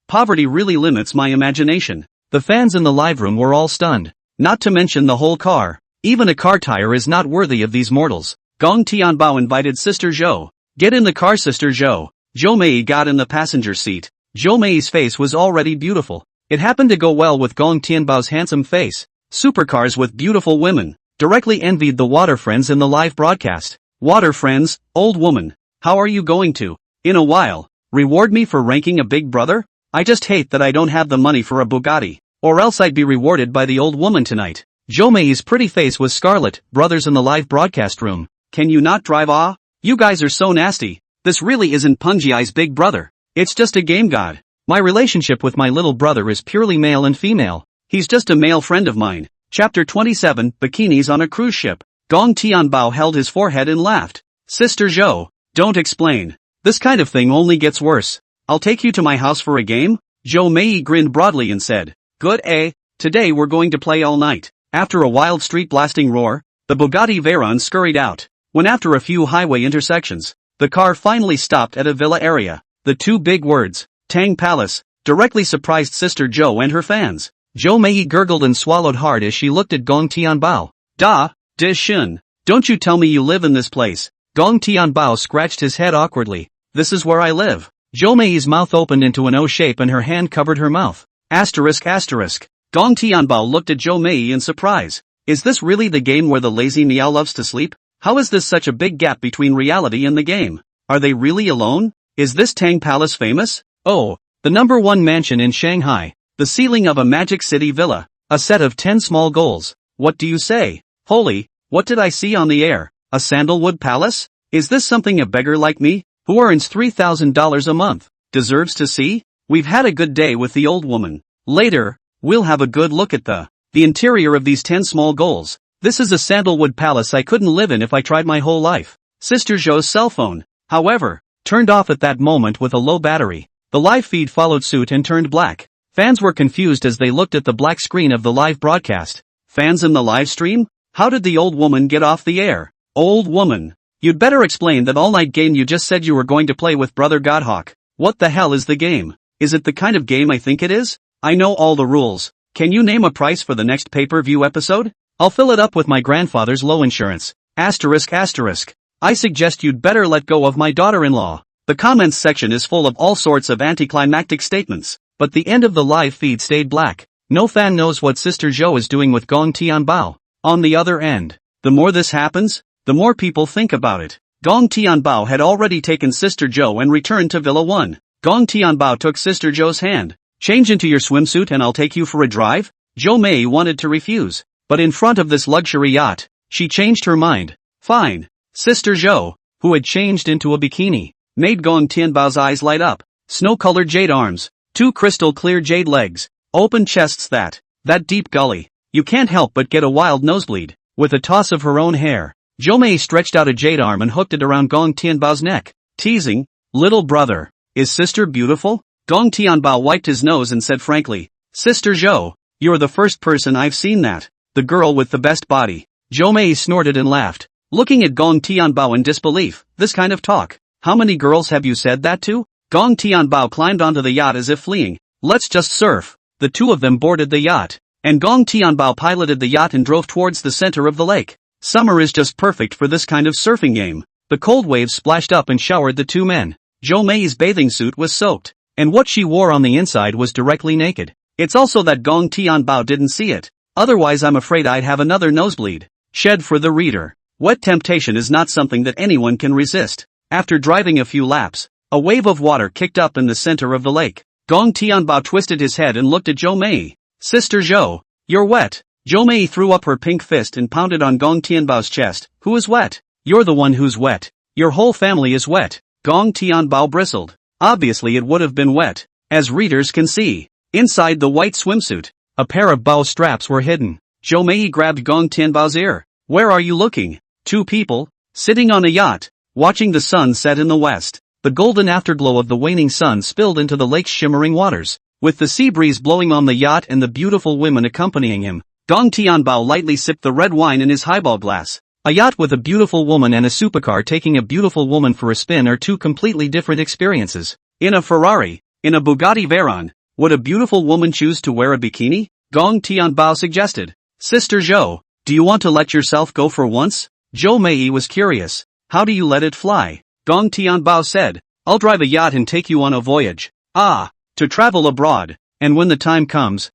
Poverty really limits my imagination. The fans in the live room were all stunned. Not to mention the whole car. Even a car tire is not worthy of these mortals. Gong Tianbao invited Sister Zhou. Get in the car, Sister Zhou. Zhou Mei got in the passenger seat. Zhou Mei's face was already beautiful. It happened to go well with Gong Tianbao's handsome face. Supercars with beautiful women. Directly envied the water friends in the live broadcast. Water friends, old woman. How are you going to, in a while, reward me for ranking a big brother? I just hate that I don't have the money for a Bugatti. Or else I'd be rewarded by the old woman tonight. Zhou Mei's pretty face was scarlet. Brothers in the live broadcast room. Can you not drive? Ah? You guys are so nasty. This really isn't Punji's big brother. It's just a game god. My relationship with my little brother is purely male and female. He's just a male friend of mine. Chapter 27, Bikinis on a Cruise Ship. Gong Tianbao held his forehead and laughed. Sister Zhou, don't explain. This kind of thing only gets worse. I'll take you to my house for a game? Zhou Mei grinned broadly and said, Good eh? Today we're going to play all night. After a wild street blasting roar, the Bugatti Veyron scurried out. When after a few highway intersections, the car finally stopped at a villa area, the two big words, Tang Palace, directly surprised Sister Zhou and her fans. Zhou Mei gurgled and swallowed hard as she looked at Gong Tianbao. Da, de shun. Don't you tell me you live in this place. Gong Tianbao scratched his head awkwardly. This is where I live. Zhou Mei's mouth opened into an O shape and her hand covered her mouth. Asterisk asterisk. Gong Tianbao looked at Zhou Mei in surprise. Is this really the game where the lazy meow loves to sleep? How is this such a big gap between reality and the game? Are they really alone? Is this Tang Palace famous? Oh, the #1 mansion in Shanghai. The ceiling of a magic city villa. A set of 10 small goals. What do you say? Holy, what did I see on the air? A sandalwood palace? Is this something a beggar like me, who earns $3,000 a month, deserves to see? We've had a good day with the old woman. Later, we'll have a good look at the interior of these 10 small goals. This is a sandalwood palace I couldn't live in if I tried my whole life. Sister Zhou's cell phone, however, turned off at that moment with a low battery. The live feed followed suit and turned black. Fans were confused as they looked at the black screen of the live broadcast. Fans in the live stream? How did the old woman get off the air? Old woman. You'd better explain that all-night game you just said you were going to play with Brother Godhawk. What the hell is the game? Is it the kind of game I think it is? I know all the rules. Can you name a price for the next pay-per-view episode? I'll fill it up with my grandfather's low insurance. Asterisk asterisk. I suggest you'd better let go of my daughter-in-law. The comments section is full of all sorts of anticlimactic statements. But the end of the live feed stayed black. No fan knows what Sister Zhou is doing with Gong Tianbao. On the other end, the more this happens, the more people think about it. Gong Tianbao had already taken Sister Zhou and returned to Villa 1. Gong Tianbao took Sister Zhou's hand. Change into your swimsuit and I'll take you for a drive? Zhou Mei wanted to refuse. But in front of this luxury yacht, she changed her mind. Fine. Sister Zhou, who had changed into a bikini, made Gong Tianbao's eyes light up. Snow-colored jade arms. 2 crystal clear jade legs, open chests that deep gully. You can't help but get a wild nosebleed. With a toss of her own hair, Zhou Mei stretched out a jade arm and hooked it around Gong Tianbao's neck, teasing, Little brother, is sister beautiful? Gong Tianbao wiped his nose and said frankly, Sister Zhou, you're the first person I've seen that. The girl with the best body. Zhou Mei snorted and laughed, looking at Gong Tianbao in disbelief. This kind of talk. How many girls have you said that to? Gong Tianbao climbed onto the yacht as if fleeing. Let's just surf. The two of them boarded the yacht, and Gong Tianbao piloted the yacht and drove towards the center of the lake. Summer is just perfect for this kind of surfing game. The cold waves splashed up and showered the two men. Zhou Mei's bathing suit was soaked, and what she wore on the inside was directly naked. It's also that Gong Tianbao didn't see it. Otherwise I'm afraid I'd have another nosebleed. Shed for the reader. Wet temptation is not something that anyone can resist. After driving a few laps, a wave of water kicked up in the center of the lake. Gong Tianbao twisted his head and looked at Zhou Mei. Sister Zhou, you're wet. Zhou Mei threw up her pink fist and pounded on Gong Tianbao's chest. Who is wet? You're the one who's wet. Your whole family is wet. Gong Tianbao bristled. Obviously it would have been wet. As readers can see, inside the white swimsuit, a pair of bow straps were hidden. Zhou Mei grabbed Gong Tianbao's ear. Where are you looking? Two people, sitting on a yacht, watching the sun set in the west. The golden afterglow of the waning sun spilled into the lake's shimmering waters. With the sea breeze blowing on the yacht and the beautiful women accompanying him, Gong Tianbao lightly sipped the red wine in his highball glass. A yacht with a beautiful woman and a supercar taking a beautiful woman for a spin are two completely different experiences. In a Ferrari, in a Bugatti Veyron, would a beautiful woman choose to wear a bikini? Gong Tianbao suggested. Sister Zhou, do you want to let yourself go for once? Zhou Mei was curious. How do you let it fly? Gong Tianbao said, I'll drive a yacht and take you on a voyage. Ah, to travel abroad. and when the time comes,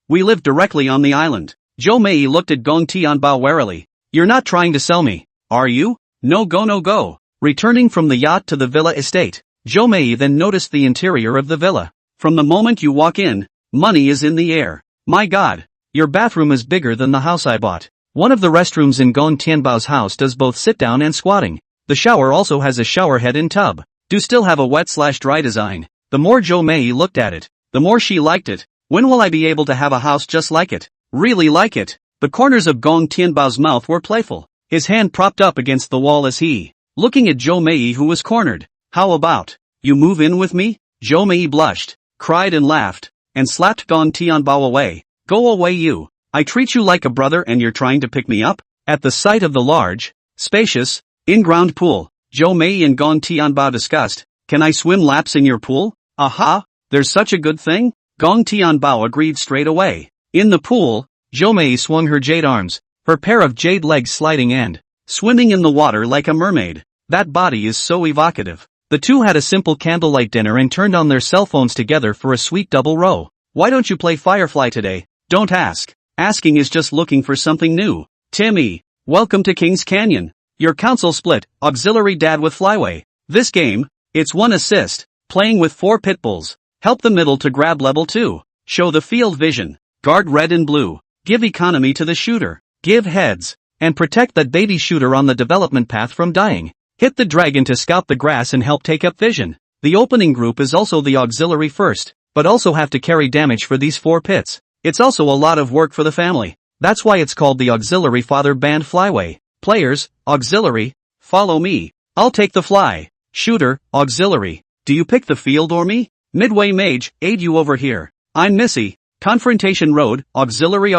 we live directly on the island. Zhou Mei looked at Gong Tianbao warily. You're not trying to sell me, are you? No go no go. Returning from the yacht to the villa estate, Zhou Mei then noticed the interior of the villa. From the moment you walk in, money is in the air. My god, your bathroom is bigger than the house I bought. One of the restrooms in Gong Tianbao's house does both sit down and squatting. The shower also has a shower head and tub. Do still have a wet/dry design. The more Zhou Mei looked at it, the more she liked it. When will I be able to have a house just like it? Really like it. The corners of Gong Tianbao's mouth were playful. His hand propped up against the wall as he, looking at Zhou Mei who was cornered. How about, you move in with me? Zhou Mei blushed, cried and laughed, and slapped Gong Tianbao away. Go away you. I treat you like a brother and you're trying to pick me up? At the sight of the large, spacious, in-ground pool, Zhou Mei and Gong Tianbao discussed, can I swim laps in your pool? Aha, there's such a good thing? Gong Tianbao agreed straight away. In the pool, Zhou Mei swung her jade arms, her pair of jade legs sliding and swimming in the water like a mermaid. That body is so evocative. The two had a simple candlelight dinner and turned on their cell phones together for a sweet double row. Why don't you play Firefly today? Don't ask. Asking is just looking for something new. Timmy, welcome to King's Canyon. Your council split, auxiliary dad with flyway. This game, it's 1 assist, playing with 4 pit bulls. Help the middle to grab level 2. Show the field vision. Guard red and blue. Give economy to the shooter. Give heads. And protect that baby shooter on the development path from dying. Hit the dragon to scout the grass and help take up vision. The opening group is also the auxiliary first, but also have to carry damage for these 4 pits. It's also a lot of work for the family. That's why it's called the auxiliary father band flyway. Players, auxiliary, follow me. I'll take the fly. Shooter, auxiliary. Do you pick the field or me? Midway mage, aid you over here. I'm Missy. Confrontation road, auxiliary.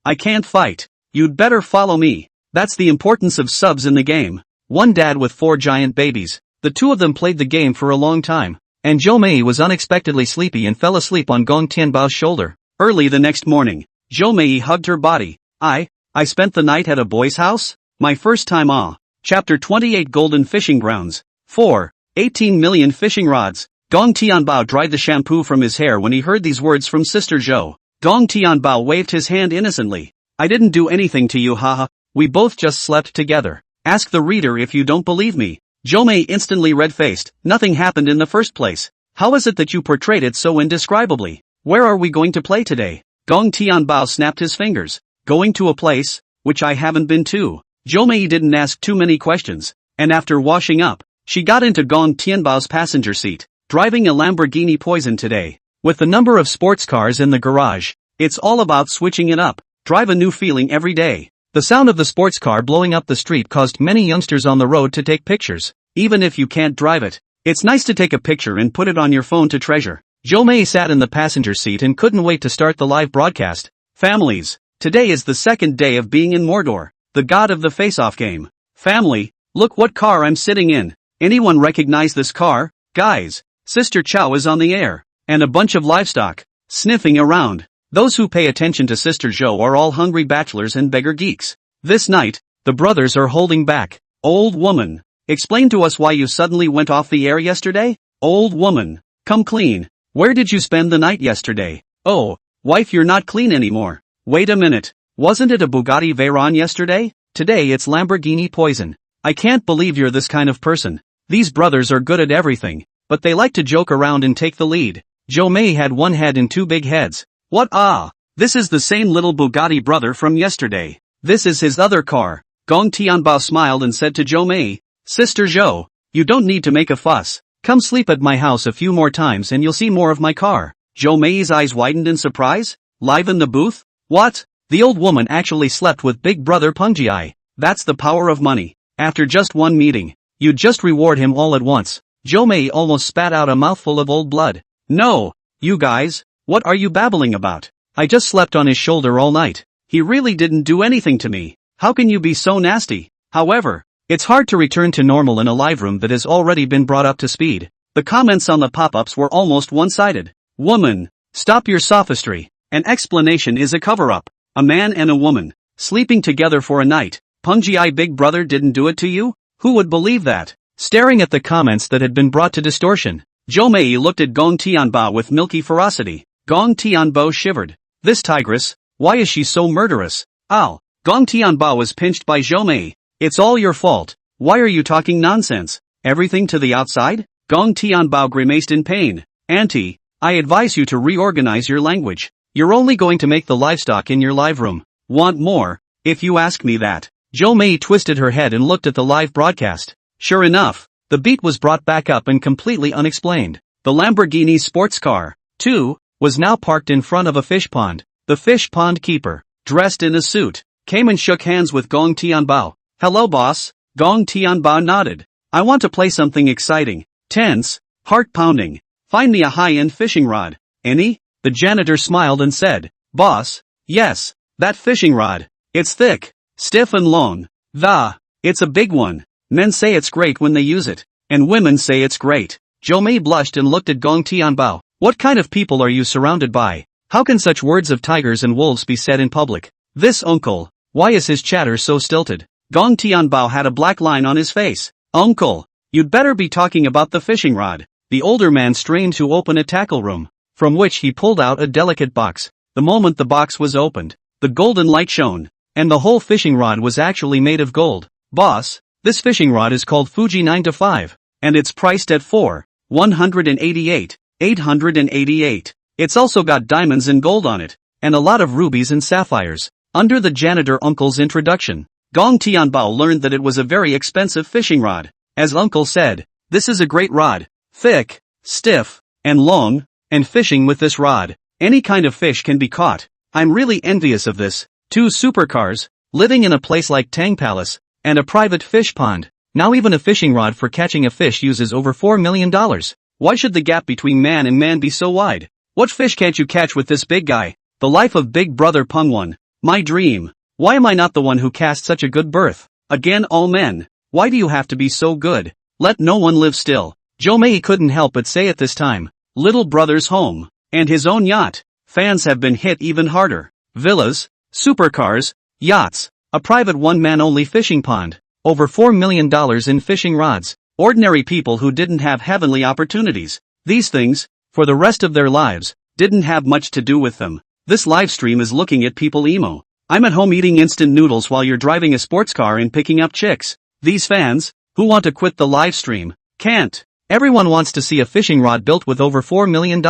I can't fight. You'd better follow me. That's the importance of subs in the game. One dad with 4 giant babies. The two of them played the game for a long time. And Zhou Mei was unexpectedly sleepy and fell asleep on Gong Tianbao's shoulder. Early the next morning, Zhou Mei hugged her body. I spent the night at a boy's house? My first time Chapter 28 Golden Fishing Grounds. 4. 18 million fishing rods. Gong Tianbao dried the shampoo from his hair when he heard these words from Sister Zhou. Gong Tianbao waved his hand innocently. I didn't do anything to you haha, we both just slept together. Ask the reader if you don't believe me. Zhou Mei instantly red-faced. Nothing happened in the first place. How is it that you portrayed it so indescribably? Where are we going to play today? Gong Tianbao snapped his fingers. Going to a place, which I haven't been to. Zhou Mei didn't ask too many questions, and after washing up, she got into Gong Tianbao's passenger seat, driving a Lamborghini Poison today. With the number of sports cars in the garage, it's all about switching it up. Drive a new feeling every day. The sound of the sports car blowing up the street caused many youngsters on the road to take pictures. Even if you can't drive it, it's nice to take a picture and put it on your phone to treasure. Zhou Mei sat in the passenger seat and couldn't wait to start the live broadcast. Families, today is the second day of being in Mordor, the god of the face-off game. Family, look what car I'm sitting in. Anyone recognize this car? Guys, Sister Chow is on the air. And a bunch of livestock, sniffing around. Those who pay attention to Sister Zhou are all hungry bachelors and beggar geeks. This night, the brothers are holding back. Old woman, explain to us why you suddenly went off the air yesterday? Old woman, come clean. Where did you spend the night yesterday? Oh, wife, you're not clean anymore. Wait a minute. Wasn't it a Bugatti Veyron yesterday? Today it's Lamborghini Poison. I can't believe you're this kind of person. These brothers are good at everything, but they like to joke around and take the lead. Zhou Mei had one head and 2 big heads. What this is the same little Bugatti brother from yesterday. This is his other car. Gong Tianbao smiled and said to Zhou Mei, Sister Zhou, you don't need to make a fuss. Come sleep at my house a few more times and you'll see more of my car. Zhou Mei's eyes widened in surprise. Live in the booth? What? The old woman actually slept with big brother Pengjiai. That's the power of money. After just one meeting, you'd just reward him all at once. Zhou Mei almost spat out a mouthful of old blood. No, you guys, what are you babbling about? I just slept on his shoulder all night. He really didn't do anything to me. How can you be so nasty? However, it's hard to return to normal in a live room that has already been brought up to speed. The comments on the pop-ups were almost one-sided. Woman, stop your sophistry. An explanation is a cover-up. A man and a woman, sleeping together for a night. Pengjiai big brother didn't do it to you? Who would believe that? Staring at the comments that had been brought to distortion, Zhou Mei looked at Gong Tianbao with milky ferocity. Gong Tianbao shivered. This tigress, why is she so murderous? Ow! Gong Tianbao was pinched by Zhou Mei. It's all your fault. Why are you talking nonsense? Everything to the outside? Gong Tianbao grimaced in pain. Auntie, I advise you to reorganize your language. You're only going to make the livestock in your live room want more, if you ask me that. Zhou Mei twisted her head and looked at the live broadcast. Sure enough, the beat was brought back up and completely unexplained. The Lamborghini sports car, too, was now parked in front of a fish pond. The fish pond keeper, dressed in a suit, came and shook hands with Gong Tianbao. Hello boss. Gong Tianbao nodded. I want to play something exciting, tense, heart-pounding. Find me a high-end fishing rod. Any? The janitor smiled and said, Boss, yes, that fishing rod. It's thick, stiff and long. It's a big one. Men say it's great when they use it, and women say it's great. Zhou Mei blushed and looked at Gong Tianbao. What kind of people are you surrounded by? How can such words of tigers and wolves be said in public? This uncle, why is his chatter so stilted? Gong Tianbao had a black line on his face. Uncle, you'd better be talking about the fishing rod. The older man strained to open a tackle room, from which he pulled out a delicate box. The moment the box was opened, the golden light shone, and the whole fishing rod was actually made of gold. Boss, this fishing rod is called Fuji 9-5, and it's priced at 888. It's also got diamonds and gold on it, and a lot of rubies and sapphires. Under the janitor uncle's introduction, Gong Tianbao learned that it was a very expensive fishing rod. As uncle said, this is a great rod, thick, stiff, and long, and fishing with this rod, any kind of fish can be caught. I'm really envious of this. 2 supercars, living in a place like Tang Palace, and a private fish pond. Now even a fishing rod for catching a fish uses over $4 million. Why should the gap between man and man be so wide? What fish can't you catch with this big guy? The life of Big Brother Pengwan. My dream. Why am I not the one who cast such a good birth? Again all men. Why do you have to be so good? Let no one live still. Zhou Mei couldn't help but say at this time. Little brother's home. And his own yacht. Fans have been hit even harder. Villas, supercars, yachts, a private one-man-only fishing pond. Over $4 million in fishing rods. Ordinary people who didn't have heavenly opportunities. These things, for the rest of their lives, didn't have much to do with them. This live stream is looking at people emo. I'm at home eating instant noodles while you're driving a sports car and picking up chicks. These fans, who want to quit the live stream, can't. Everyone wants to see a fishing rod built with over $4 million.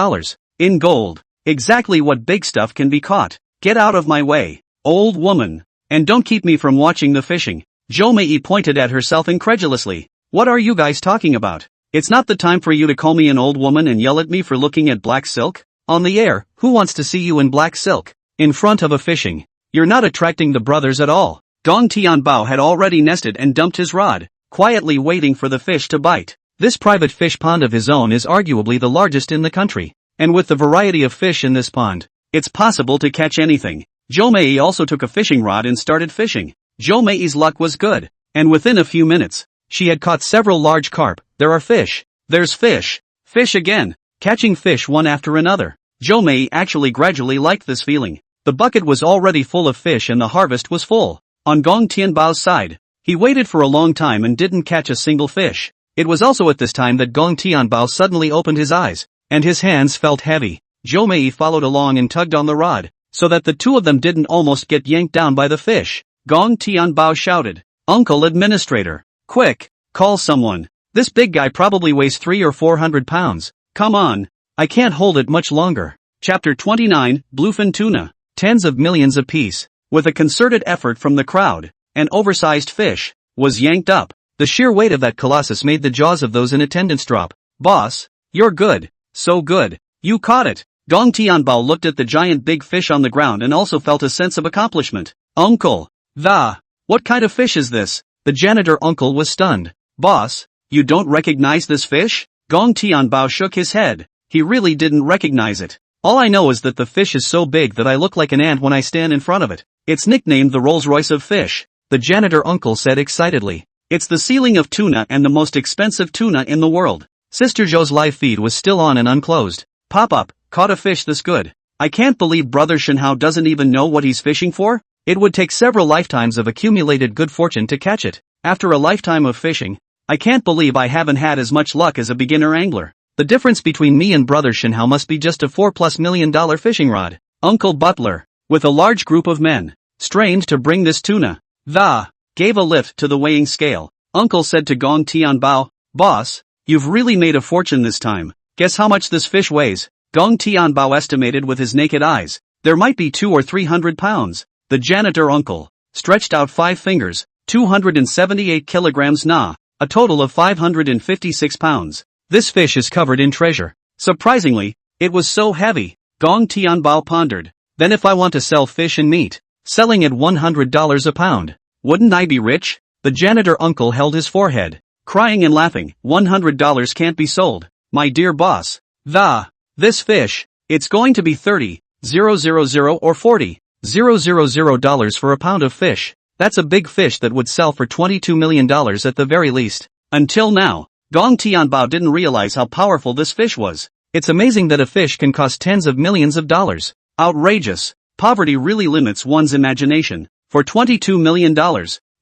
In gold. Exactly what big stuff can be caught. Get out of my way, old woman. And don't keep me from watching the fishing. Zhou Mei pointed at herself incredulously. What are you guys talking about? It's not the time for you to call me an old woman and yell at me for looking at black silk. On the air, who wants to see you in black silk? In front of a fishing. You're not attracting the brothers at all. Gong Tianbao had already nested and dumped his rod, quietly waiting for the fish to bite. This private fish pond of his own is arguably the largest in the country. And with the variety of fish in this pond, it's possible to catch anything. Zhou Mei also took a fishing rod and started fishing. Zhou Mei's luck was good, and within a few minutes, she had caught several large carp. There are fish. There's fish. Fish again. Catching fish one after another. Zhou Mei actually gradually liked this feeling. The bucket was already full of fish and the harvest was full. On Gong Tianbao's side, he waited for a long time and didn't catch a single fish. It was also at this time that Gong Tianbao suddenly opened his eyes, and his hands felt heavy. Zhou Mei followed along and tugged on the rod, so that the two of them didn't almost get yanked down by the fish. Gong Tianbao shouted, Uncle Administrator, quick, call someone. This big guy probably weighs 300 or 400 pounds. Come on. I can't hold it much longer. Chapter 29, Bluefin Tuna. Tens of millions apiece. With a concerted effort from the crowd, an oversized fish was yanked up. The sheer weight of that colossus made the jaws of those in attendance drop. Boss, you're good. So good. You caught it. Gong Tianbao looked at the giant big fish on the ground and also felt a sense of accomplishment. Uncle. What kind of fish is this? The janitor uncle was stunned. Boss, you don't recognize this fish? Gong Tianbao shook his head. He really didn't recognize it. All I know is that the fish is so big that I look like an ant when I stand in front of it. It's nicknamed the Rolls-Royce of fish. The janitor uncle said excitedly. It's the ceiling of tuna and the most expensive tuna in the world. Sister Zhou's live feed was still on and unclosed. Pop up, caught a fish this good. I can't believe Brother Shenhao doesn't even know what he's fishing for. It would take several lifetimes of accumulated good fortune to catch it. After a lifetime of fishing, I can't believe I haven't had as much luck as a beginner angler. The difference between me and brother Shinhao must be just a $4+ million fishing rod. Uncle Butler, with a large group of men, strained to bring this tuna. Gave a lift to the weighing scale. Uncle said to Gong Tianbao, "Boss, you've really made a fortune this time. Guess how much this fish weighs?" Gong Tianbao estimated with his naked eyes. There might be 200 or 300 pounds. The janitor uncle stretched out 5 fingers. 278 kilograms na, a total of 556 pounds. This fish is covered in treasure. Surprisingly, it was so heavy. Gong Tianbao pondered. Then if I want to sell fish and meat, selling at $100 a pound, wouldn't I be rich? The janitor uncle held his forehead, crying and laughing. $100 can't be sold, my dear boss. This fish, it's going to be $30,000 or $40,000 for a pound of fish. That's a big fish that would sell for $22 million at the very least. Until now, Gong Tianbao didn't realize how powerful this fish was. It's amazing that a fish can cost tens of millions of dollars. Outrageous. Poverty really limits one's imagination. For $22 million,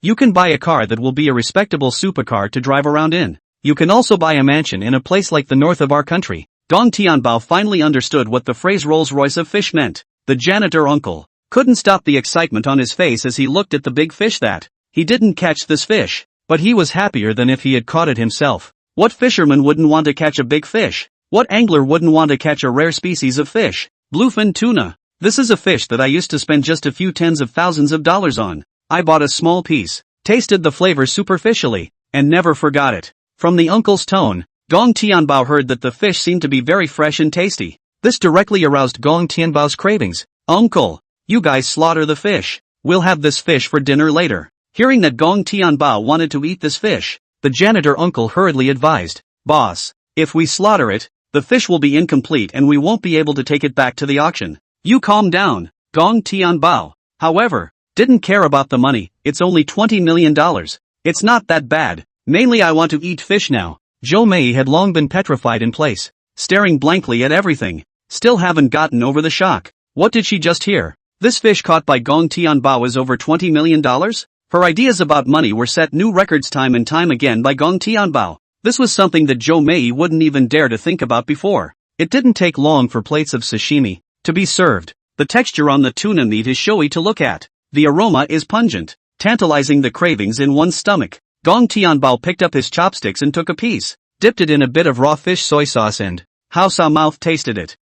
you can buy a car that will be a respectable supercar to drive around in. You can also buy a mansion in a place like the north of our country. Gong Tianbao finally understood what the phrase Rolls-Royce of fish meant. The janitor uncle couldn't stop the excitement on his face as he looked at the big fish that he didn't catch this fish, but he was happier than if he had caught it himself. What fisherman wouldn't want to catch a big fish? What angler wouldn't want to catch a rare species of fish? Bluefin tuna. This is a fish that I used to spend just a few tens of thousands of dollars on. I bought a small piece, tasted the flavor superficially, and never forgot it. From the uncle's tone, Gong Tianbao heard that the fish seemed to be very fresh and tasty. This directly aroused Gong Tianbao's cravings. "Uncle, you guys slaughter the fish. We'll have this fish for dinner later." Hearing that Gong Tianbao wanted to eat this fish, the janitor uncle hurriedly advised, "Boss, if we slaughter it, the fish will be incomplete and we won't be able to take it back to the auction." "You calm down." Gong Tianbao, however, didn't care about the money. "It's only $20 million. It's not that bad. Mainly I want to eat fish now." Zhou Mei had long been petrified in place, staring blankly at everything. Still haven't gotten over the shock. What did she just hear? This fish caught by Gong Tianbao is over $20 million? Her ideas about money were set new records time and time again by Gong Tianbao. This was something that Zhou Mei wouldn't even dare to think about before. It didn't take long for plates of sashimi to be served. The texture on the tuna meat is showy to look at. The aroma is pungent, tantalizing the cravings in one's stomach. Gong Tianbao picked up his chopsticks and took a piece, dipped it in a bit of raw fish soy sauce and Hausa mouth tasted it.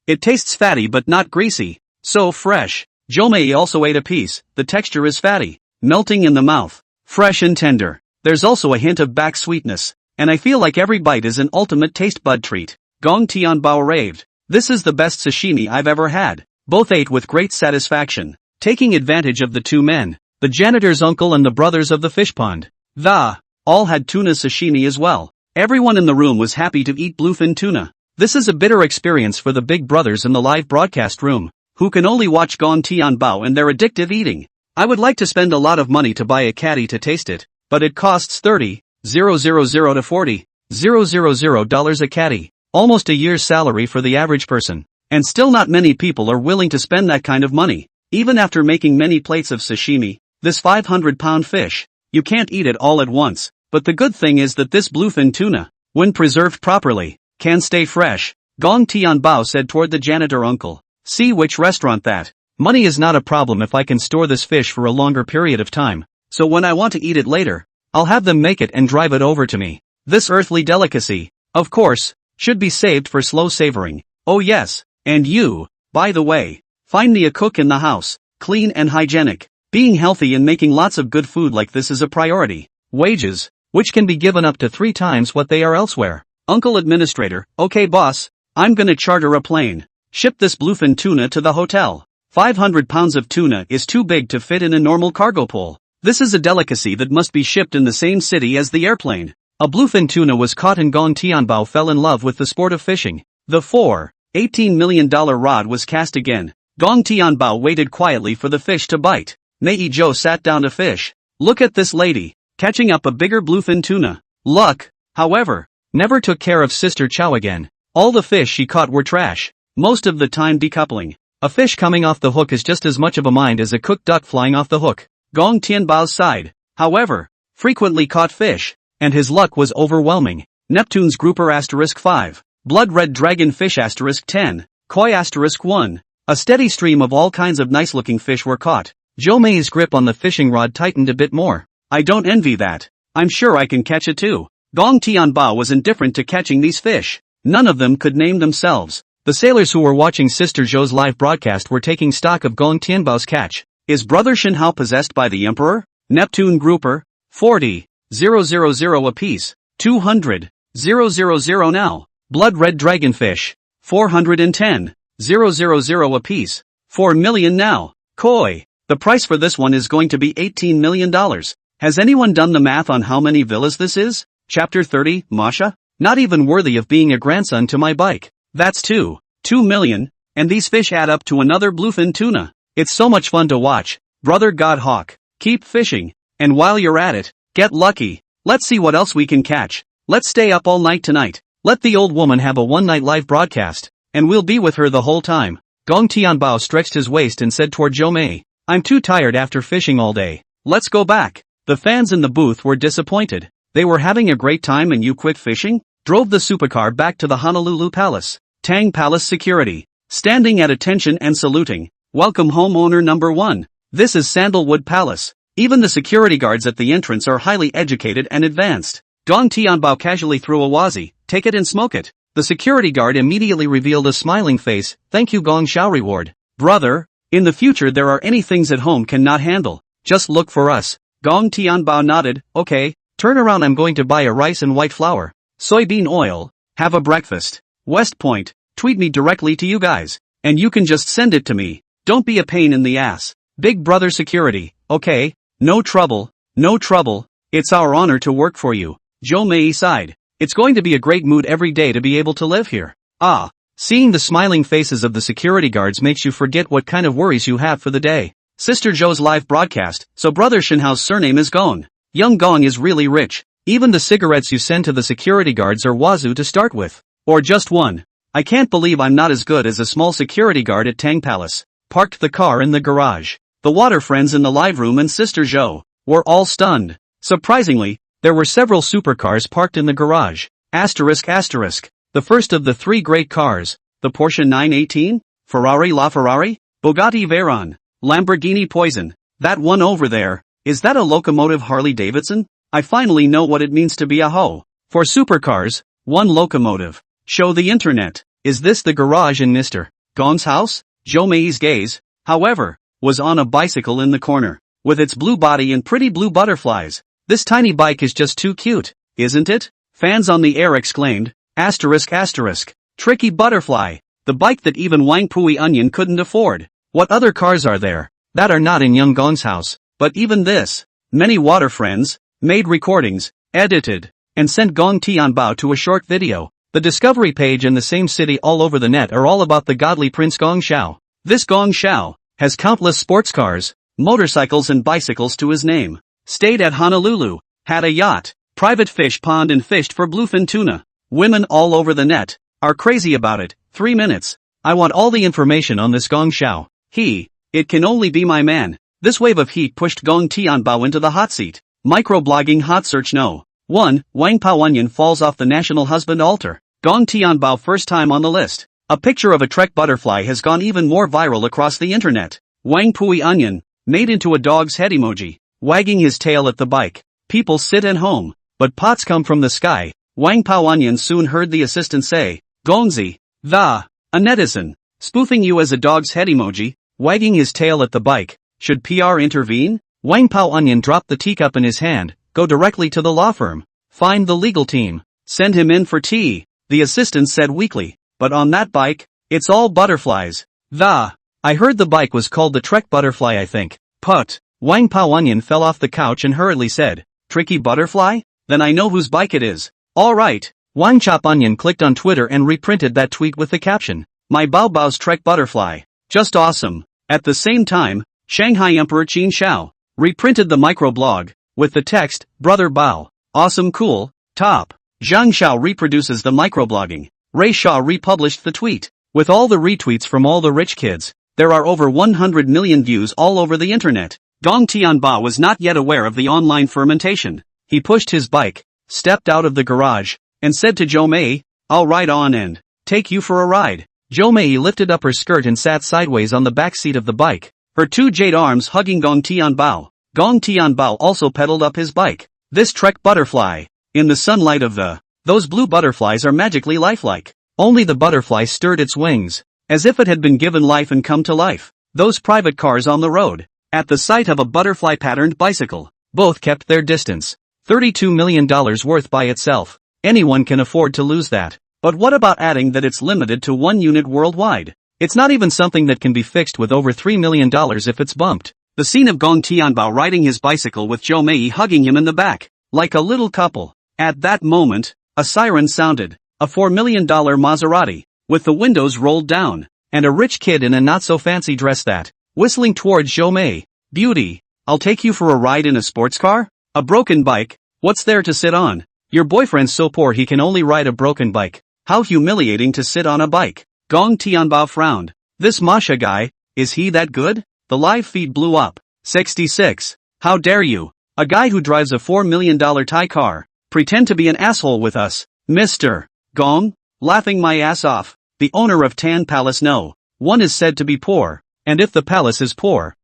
It tastes fatty but not greasy. So fresh. Zhou Mei also ate a piece. The texture is fatty, melting in the mouth, fresh and tender. There's also a hint of back sweetness, and I feel like every bite is an ultimate taste bud treat. Gong Tianbao raved. "This is the best sashimi I've ever had." Both ate with great satisfaction, taking advantage of the two men, the janitor's uncle and the brothers of the fish pond. All had tuna sashimi as well. Everyone in the room was happy to eat bluefin tuna. This is a bitter experience for the big brothers in the live broadcast room, who can only watch Gong Tianbao and their addictive eating. I would like to spend a lot of money to buy a caddy to taste it, but it costs $30,000 to $40,000 a caddy, almost a year's salary for the average person. And still not many people are willing to spend that kind of money. Even after making many plates of sashimi, this 500-pound fish, you can't eat it all at once. But the good thing is that this bluefin tuna, when preserved properly, can stay fresh. Gong Tianbao said toward the janitor uncle. "See which restaurant that. Money is not a problem if I can store this fish for a longer period of time. So when I want to eat it later, I'll have them make it and drive it over to me. This earthly delicacy, of course, should be saved for slow savoring. Oh yes, and you, by the way, find me a cook in the house, clean and hygienic. Being healthy and making lots of good food like this is a priority. Wages, which can be given up to 3 times what they are elsewhere." Uncle Administrator, "Okay boss, I'm gonna charter a plane. Ship this bluefin tuna to the hotel. 500 pounds of tuna is too big to fit in a normal cargo pole. This is a delicacy that must be shipped in the same city as the airplane." A bluefin tuna was caught and Gong Tianbao fell in love with the sport of fishing. The $18 million rod was cast again. Gong Tianbao waited quietly for the fish to bite. Mei Zhou sat down to fish. Look at this lady, catching up a bigger bluefin tuna. Luck, however, never took care of Sister Chow again. All the fish she caught were trash, most of the time decoupling. A fish coming off the hook is just as much of a mind as a cooked duck flying off the hook. Gong Tianbao's side, however, frequently caught fish, and his luck was overwhelming. Neptune's grouper *5. Blood red dragonfish *10. Koi *1. A steady stream of all kinds of nice-looking fish were caught. Zhou Mei's grip on the fishing rod tightened a bit more. I don't envy that. I'm sure I can catch it too. Gong Tianbao was indifferent to catching these fish. None of them could name themselves. The sailors who were watching Sister Zhou's live broadcast were taking stock of Gong Tianbao's catch. Is Brother Shenhao possessed by the Emperor? Neptune grouper, 40, 000 apiece, 200, 000 now. Blood red dragonfish, 410, 000 apiece, 4 million now. Koi. The price for this one is going to be $18 million. Has anyone done the math on how many villas this is? Chapter 30, Masha? Not even worthy of being a grandson to my bike. That's 2 million, and these fish add up to another bluefin tuna. It's so much fun to watch. Brother God Hawk, keep fishing. And while you're at it, get lucky. Let's see what else we can catch. Let's stay up all night tonight. Let the old woman have a one-night live broadcast, and we'll be with her the whole time. Gong Tianbao stretched his waist and said toward Zhou Mei, I'm too tired after fishing all day. Let's go back. The fans in the booth were disappointed. They were having a great time and you quit fishing? Drove the supercar back to the Honolulu Palace. Tang Palace security. Standing at attention and saluting. Welcome homeowner number 1. This is Sandalwood Palace. Even the security guards at the entrance are highly educated and advanced. Gong Tianbao casually threw a wazi, take it and smoke it. The security guard immediately revealed a smiling face, thank you Gong Xiao reward. Brother, in the future there are any things at home cannot handle. Just look for us. Gong Tianbao nodded, okay, turn around I'm going to buy a rice and white flour. Soybean oil, have a breakfast. West Point, tweet me directly to you guys. And you can just send it to me. Don't be a pain in the ass. Big brother security, okay, no trouble, no trouble. It's our honor to work for you. Zhou Mei sighed. It's going to be a great mood every day to be able to live here. Ah, seeing the smiling faces of the security guards makes you forget what kind of worries you have for the day. Sister Zhou's live broadcast, so Brother Shenhao's surname is Gong. Young Gong is really rich. Even the cigarettes you send to the security guards are wazoo to start with. Or just one. I can't believe I'm not as good as a small security guard at Tang Palace. Parked the car in the garage. The water friends in the live room and Sister Zhou were all stunned. Surprisingly, there were several supercars parked in the garage. The first of the 3 great cars, the Porsche 918, Ferrari LaFerrari, Bugatti Veyron, Lamborghini Poison. That one over there, is that a locomotive Harley Davidson? I finally know what it means to be a hoe. For supercars, 1 locomotive. Show the internet. Is this the garage in Mr. Gong's house? Zhou Mei's gaze, however, was on a bicycle in the corner, with its blue body and pretty blue butterflies. This tiny bike is just too cute, isn't it? Fans on the air exclaimed, Tricky butterfly, the bike that even Wang Pui Onion couldn't afford. What other cars are there, that are not in Young Gong's house? But even this. Many water friends, made recordings, edited, and sent Gong Tianbao to a short video. The discovery page and the same city all over the net are all about the godly Prince Gong Xiao. This Gong Xiao has countless sports cars, motorcycles and bicycles to his name. Stayed at Honolulu, had a yacht, private fish pond and fished for bluefin tuna. Women all over the net are crazy about it. 3 minutes. I want all the information on this Gong Xiao. It can only be my man. This wave of heat pushed Gong Tianbao into the hot seat. Microblogging hot search no. 1. Wang Pao Onion falls off the national husband altar. Gong Tianbao first time on the list. A picture of a Trek butterfly has gone even more viral across the internet. Wang Pui Onion, made into a dog's head emoji, wagging his tail at the bike. People sit at home, but pots come from the sky. Wang Pao Onion soon heard the assistant say, Gongzi, a netizen, spoofing you as a dog's head emoji, wagging his tail at the bike. Should PR intervene? Wang Pao Onion dropped the teacup in his hand, go directly to the law firm. Find the legal team. Send him in for tea, the assistant said weakly. But on that bike, it's all butterflies. I heard the bike was called the Trek butterfly I think. Put. Wang Pao Onion fell off the couch and hurriedly said, Tricky butterfly? Then I know whose bike it is. Alright. Wang Chop Onion clicked on Twitter and reprinted that tweet with the caption, My Bao Bao's Trek butterfly. Just awesome. At the same time, Shanghai Emperor Qin Shao reprinted the microblog with the text, Brother Bao. Awesome cool, top. Zhang Shao reproduces the microblogging. Ray Shaw republished the tweet. With all the retweets from all the rich kids, there are over 100 million views all over the internet. Gong Tianbao was not yet aware of the online fermentation. He pushed his bike, stepped out of the garage, and said to Jo Mei, "I'll ride on and take you for a ride." Jo Mei lifted up her skirt and sat sideways on the back seat of the bike, her two jade arms hugging Gong Tianbao. Gong Tianbao also pedaled up his bike. This Trek butterfly, in the sunlight of those blue butterflies are magically lifelike. Only the butterfly stirred its wings, as if it had been given life and come to life. Those private cars on the road, at the sight of a butterfly-patterned bicycle, both kept their distance. $32 million worth by itself. Anyone can afford to lose that. But what about adding that it's limited to one unit worldwide? It's not even something that can be fixed with over $3 million if it's bumped. The scene of Gong Tianbao riding his bicycle with Jo Mei hugging him in the back, like a little couple. At that moment, a siren sounded. A $4 million Maserati, with the windows rolled down, and a rich kid in a not-so-fancy dress that, whistling towards Jo Mei. "Beauty, I'll take you for a ride in a sports car? A broken bike? What's there to sit on? Your boyfriend's so poor he can only ride a broken bike. How humiliating to sit on a bike." Gong Tianbao frowned. This Masha guy, is he that good? The live feed blew up. 66. How dare you? A guy who drives a $4 million Thai car, pretend to be an asshole with us, Mr. Gong? Laughing my ass off. The owner of Tan Palace. No. One is said to be poor, and if the palace is poor,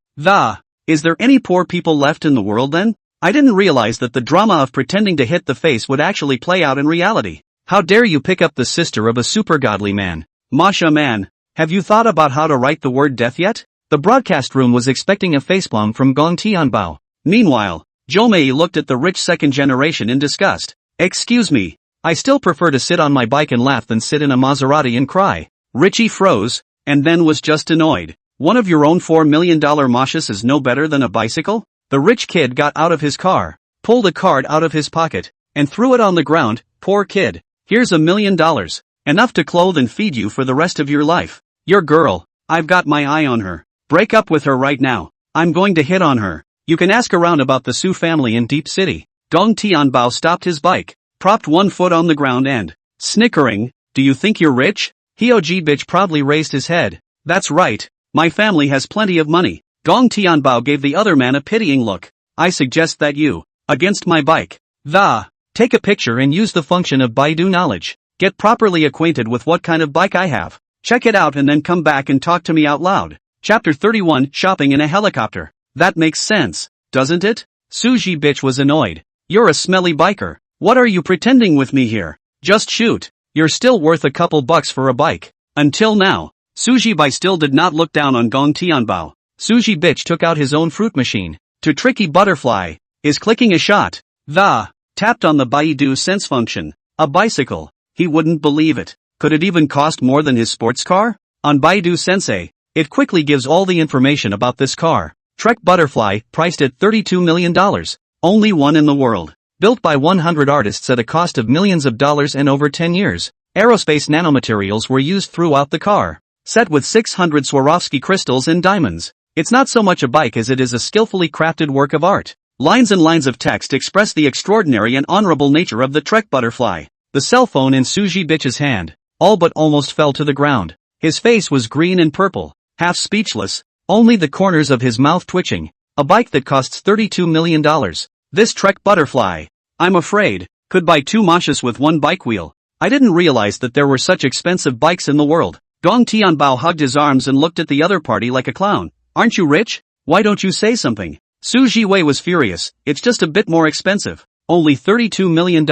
is there any poor people left in the world then? I didn't realize that the drama of pretending to hit the face would actually play out in reality. How dare you pick up the sister of a super godly man? Masha man, have you thought about how to write the word death yet? The broadcast room was expecting a facepalm from Gong Tianbao. Meanwhile, Jo Mei looked at the rich second generation in disgust. "Excuse me, I still prefer to sit on my bike and laugh than sit in a Maserati and cry." Richie froze, and then was just annoyed. One of your own $4 million Mashas is no better than a bicycle? The rich kid got out of his car, pulled a card out of his pocket, and threw it on the ground. "Poor kid, here's $1 million. Enough to clothe and feed you for the rest of your life. Your girl, I've got my eye on her. Break up with her right now. I'm going to hit on her. You can ask around about the Su family in Deep City." Gong Tianbao stopped his bike, propped one foot on the ground and, snickering, "Do you think you're rich?" Hyoji bitch proudly raised his head. "That's right, my family has plenty of money." Gong Tianbao gave the other man a pitying look. "I suggest that you, against my bike, take a picture and use the function of Baidu knowledge. Get properly acquainted with what kind of bike I have. Check it out and then come back and talk to me out loud." Chapter 31, Shopping in a Helicopter. That makes sense, doesn't it? Suji bitch was annoyed. "You're a smelly biker. What are you pretending with me here? Just shoot. You're still worth a couple bucks for a bike." Until now, Suji Bai still did not look down on Gong Tianbao. Suji bitch took out his own fruit machine. To tricky butterfly, is clicking a shot. Tapped on the Baidu sense function. A bicycle. He wouldn't believe it. Could it even cost more than his sports car? On Baidu Sensei, it quickly gives all the information about this car. Trek Butterfly, priced at $32 million. Only one in the world. Built by 100 artists at a cost of millions of dollars and over 10 years. Aerospace nanomaterials were used throughout the car. Set with 600 Swarovski crystals and diamonds. It's not so much a bike as it is a skillfully crafted work of art. Lines and lines of text express the extraordinary and honorable nature of the Trek Butterfly. The cell phone in Suji bitch's hand, all but almost fell to the ground. His face was green and purple, half speechless, only the corners of his mouth twitching. A bike that costs $32 million. This Trek Butterfly, I'm afraid, could buy 2 Mashas with one bike wheel. I didn't realize that there were such expensive bikes in the world. Gong Tianbao hugged his arms and looked at the other party like a clown. Aren't you rich? Why don't you say something? Su Jiwei was furious. It's just a bit more expensive. Only $32 million.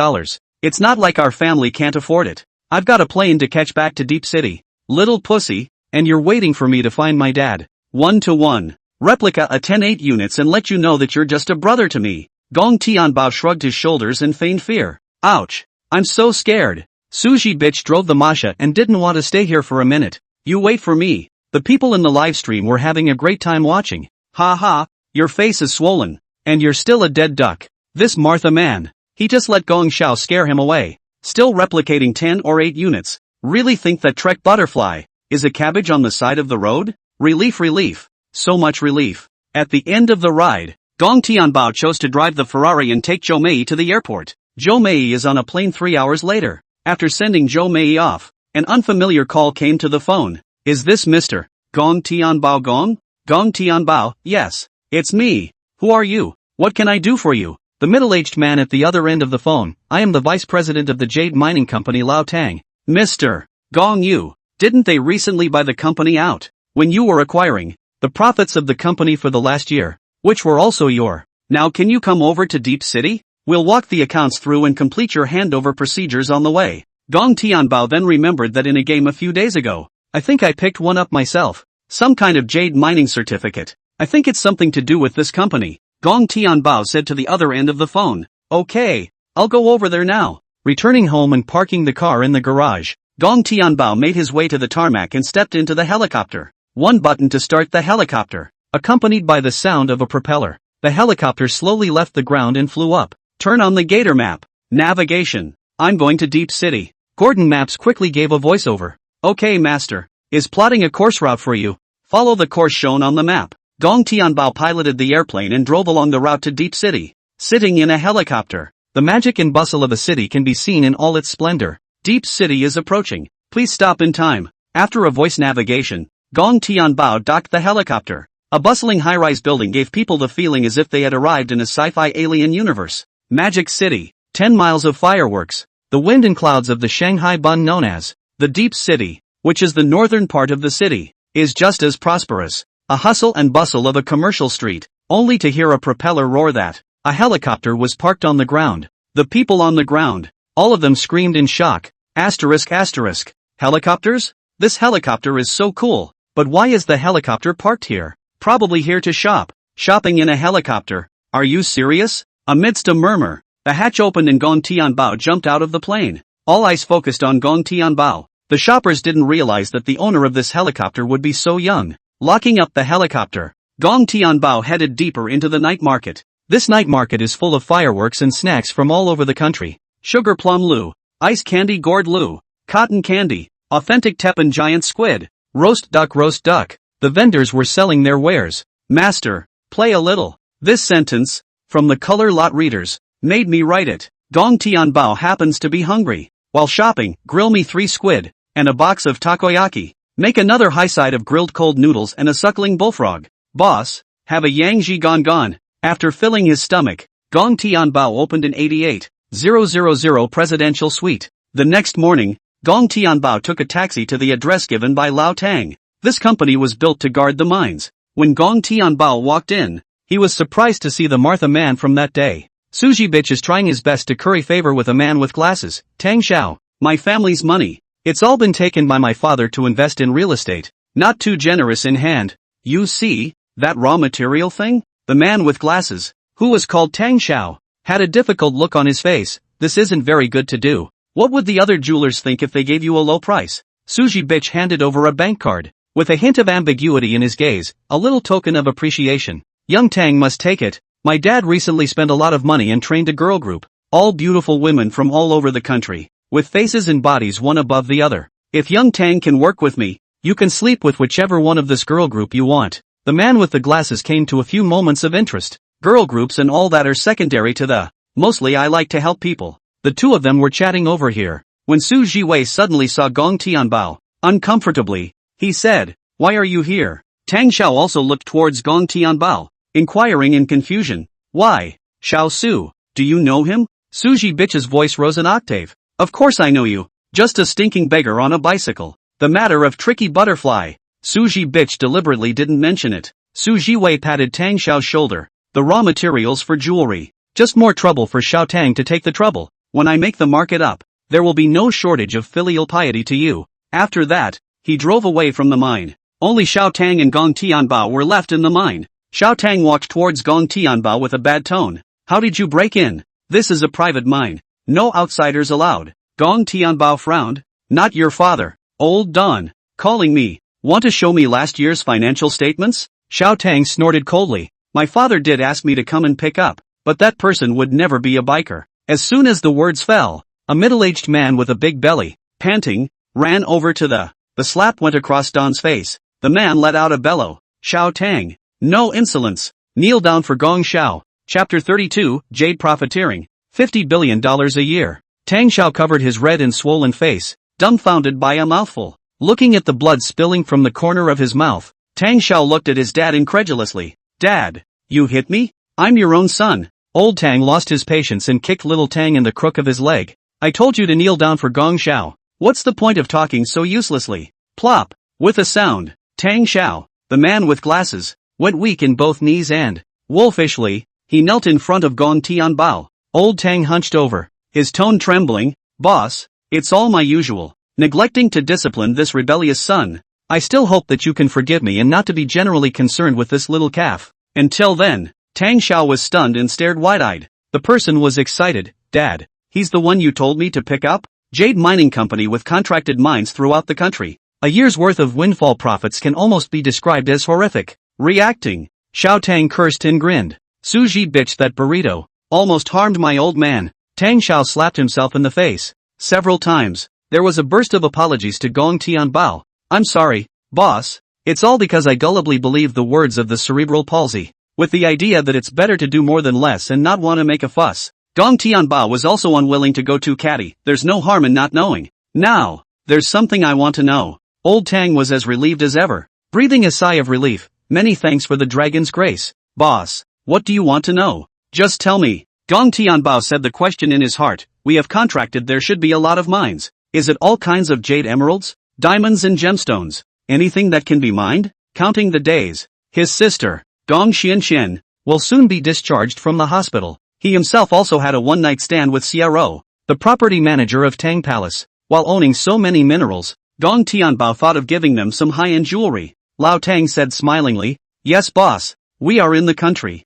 It's not like our family can't afford it. I've got a plane to catch back to Deep City. Little pussy, and you're waiting for me to find my dad. 1-to-1. Replica a 10-8 units and let you know that you're just a brother to me. Gong Tianbao shrugged his shoulders and feigned fear. Ouch. I'm so scared. Suji bitch drove the Masha and didn't want to stay here for a minute. You wait for me. The people in the live stream were having a great time watching. Ha ha, your face is swollen. And you're still a dead duck. This Martha man. He just let Gong Xiao scare him away. Still replicating 10 or 8 units. Really think that Trek Butterfly is a cabbage on the side of the road? Relief. So much relief. At the end of the ride, Gong Tianbao chose to drive the Ferrari and take Zhou Mei to the airport. Zhou Mei is on a plane 3 hours later. After sending Zhou Mei off, an unfamiliar call came to the phone. Is this Mr. Gong Tianbao Gong? Gong Tianbao, yes. It's me. Who are you? What can I do for you? The middle-aged man at the other end of the phone. I am the vice president of the Jade Mining Company Lao Tang. Mr. Gong Yu, didn't they recently buy the company out? When you were acquiring the profits of the company for the last year, which were also your. Now can you come over to Deep City? We'll walk the accounts through and complete your handover procedures on the way. Gong Tianbao then remembered that in a game a few days ago, I think I picked one up myself. Some kind of jade mining certificate. I think it's something to do with this company. Gong Tianbao said to the other end of the phone. Okay, I'll go over there now. Returning home and parking the car in the garage, Gong Tianbao made his way to the tarmac and stepped into the helicopter. One button to start the helicopter, accompanied by the sound of a propeller. The helicopter slowly left the ground and flew up. Turn on the gator map. Navigation. I'm going to Deep City. Gordon Maps quickly gave a voiceover. Okay, master. Is plotting a course route for you. Follow the course shown on the map. Gong Tianbao piloted the airplane and drove along the route to Deep City. Sitting in a helicopter, the magic and bustle of a city can be seen in all its splendor. Deep City is approaching. Please stop in time. After a voice navigation, Gong Tianbao docked the helicopter. A bustling high-rise building gave people the feeling as if they had arrived in a sci-fi alien universe. Magic City. 10 miles of fireworks. The wind and clouds of the Shanghai Bund known as the Deep City, which is the northern part of the city, is just as prosperous. A hustle and bustle of a commercial street, only to hear a propeller roar that a helicopter was parked on the ground. The people on the ground, all of them screamed in shock. Asterisk asterisk. Helicopters? This helicopter is so cool, but why is the helicopter parked here? Probably here to shop. Shopping in a helicopter. Are you serious? Amidst a murmur, the hatch opened and Gong Tianbao jumped out of the plane. All eyes focused on Gong Tianbao. The shoppers didn't realize that the owner of this helicopter would be so young. Locking up the helicopter, Gong Tianbao headed deeper into the night market. This night market is full of fireworks and snacks from all over the country. Sugar plum lu, ice candy gourd lu, cotton candy, authentic Teppan giant squid, roast duck roast duck. The vendors were selling their wares. Master, play a little. This sentence, from the color lot readers, made me write it. Gong Tianbao happens to be hungry. While shopping, grill me 3 squid, and a box of takoyaki. Make another high side of grilled cold noodles and a suckling bullfrog. Boss, have a yang ji gon. After filling his stomach, Gong Tianbao opened an 88,000 presidential suite. The next morning, Gong Tianbao took a taxi to the address given by Lao Tang. This company was built to guard the mines. When Gong Tianbao walked in, he was surprised to see the Martha man from that day. Suji bitch is trying his best to curry favor with a man with glasses. Tang Xiao, my family's money. It's all been taken by my father to invest in real estate. Not too generous in hand. You see, that raw material thing? The man with glasses, who was called Tang Xiao, had a difficult look on his face. This isn't very good to do. What would the other jewelers think if they gave you a low price? Suji bitch handed over a bank card, with a hint of ambiguity in his gaze, a little token of appreciation. Young Tang must take it. My dad recently spent a lot of money and trained a girl group, all beautiful women from all over the country, with faces and bodies one above the other. If young Tang can work with me, you can sleep with whichever one of this girl group you want. The man with the glasses came to a few moments of interest. Girl groups and all that are secondary to the. Mostly I like to help people. The two of them were chatting over here, when Su Jiwei suddenly saw Gong Tianbao. Uncomfortably, he said, why are you here? Tang Xiao also looked towards Gong Tianbao, inquiring in confusion. Why? Xiao Su, do you know him? Suji bitch's voice rose an octave. Of course I know you. Just a stinking beggar on a bicycle. The matter of tricky butterfly. Suji bitch deliberately didn't mention it. Su Jiwei patted Tang Xiao's shoulder. The raw materials for jewelry. Just more trouble for Xiao Tang to take the trouble. When I make the market up, there will be no shortage of filial piety to you. After that, he drove away from the mine. Only Xiao Tang and Gong Tianbao were left in the mine. Xiao Tang walked towards Gong Tianbao with a bad tone. How did you break in? This is a private mine. No outsiders allowed. Gong Tianbao frowned. Not your father, old Don, calling me. Want to show me last year's financial statements? Xiao Tang snorted coldly. My father did ask me to come and pick up, but that person would never be a biker. As soon as the words fell, a middle-aged man with a big belly, panting, ran over to the slap went across Don's face. The man let out a bellow. Xiao Tang, no insolence. Kneel down for Gong Xiao. Chapter 32, Jade Profiteering. $50 billion a year. Tang Xiao covered his red and swollen face, dumbfounded by a mouthful. Looking at the blood spilling from the corner of his mouth, Tang Xiao looked at his dad incredulously. Dad, you hit me? I'm your own son. Old Tang lost his patience and kicked little Tang in the crook of his leg. I told you to kneel down for Gong Xiao. What's the point of talking so uselessly? Plop. With a sound, Tang Xiao, the man with glasses, went weak in both knees and, wolfishly, he knelt in front of Gong Tianbao. Old Tang hunched over, his tone trembling. Boss, it's all my usual, neglecting to discipline this rebellious son. I still hope that you can forgive me and not to be generally concerned with this little calf. Until then, Tang Xiao was stunned and stared wide-eyed. The person was excited. Dad, he's the one you told me to pick up? Jade Mining Company with contracted mines throughout the country. A year's worth of windfall profits can almost be described as horrific. Reacting, Xiao Tang cursed and grinned. Suji bitch, that burrito almost harmed my old man. Tang Xiao slapped himself in the face several times. There was a burst of apologies to Gong Tianbao. I'm sorry, boss. It's all because I gullibly believe the words of the cerebral palsy, with the idea that it's better to do more than less and not want to make a fuss. Gong Tianbao was also unwilling to go too catty. There's no harm in not knowing. Now, there's something I want to know. Old Tang was as relieved as ever, breathing a sigh of relief. Many thanks for the dragon's grace. Boss, what do you want to know? Just tell me. Gong Tianbao said the question in his heart. We have contracted, there should be a lot of mines. Is it all kinds of jade emeralds, diamonds and gemstones? Anything that can be mined? Counting the days, his sister, Gong Xianxian, will soon be discharged from the hospital. He himself also had a one-night stand with Xiao, the property manager of Tang Palace. While owning so many minerals, Gong Tianbao thought of giving them some high-end jewelry. Lao Tang said smilingly, yes boss, we are in the country.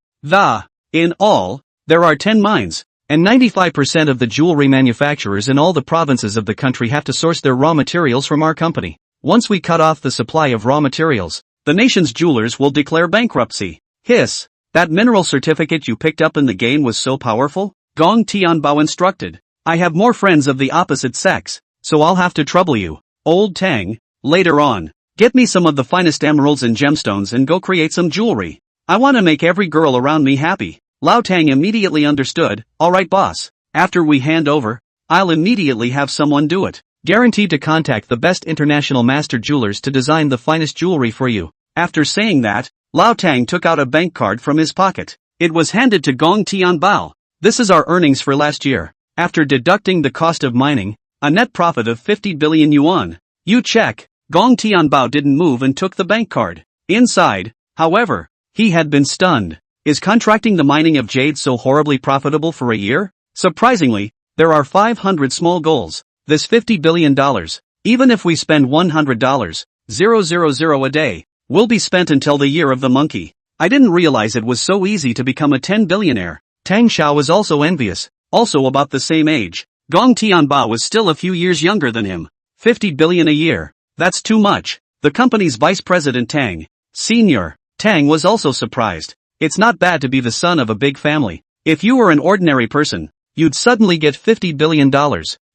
In all, there are 10 mines, and 95% of the jewelry manufacturers in all the provinces of the country have to source their raw materials from our company. Once we cut off the supply of raw materials, the nation's jewelers will declare bankruptcy. Hiss, that mineral certificate you picked up in the game was so powerful? Gong Tianbao instructed. I have more friends of the opposite sex, so I'll have to trouble you. Old Tang, later on, get me some of the finest emeralds and gemstones and go create some jewelry. I want to make every girl around me happy. Lao Tang immediately understood. Alright boss, after we hand over, I'll immediately have someone do it. Guaranteed to contact the best international master jewelers to design the finest jewelry for you. After saying that, Lao Tang took out a bank card from his pocket. It was handed to Gong Tianbao. This is our earnings for last year. After deducting the cost of mining, a net profit of 50 billion yuan. You check. Gong Tianbao didn't move and took the bank card. Inside, however, he had been stunned. Is contracting the mining of jade so horribly profitable for a year? Surprisingly, there are 500 small goals. This $50 billion, even if we spend $100, 000 a day, will be spent until the year of the monkey. I didn't realize it was so easy to become a 10 billionaire. Tang Xiao was also envious, also about the same age. Gong Tianbao was still a few years younger than him. 50 billion a year. That's too much. The company's vice president Tang, Senior, Tang was also surprised. It's not bad to be the son of a big family. If you were an ordinary person, you'd suddenly get $50 billion.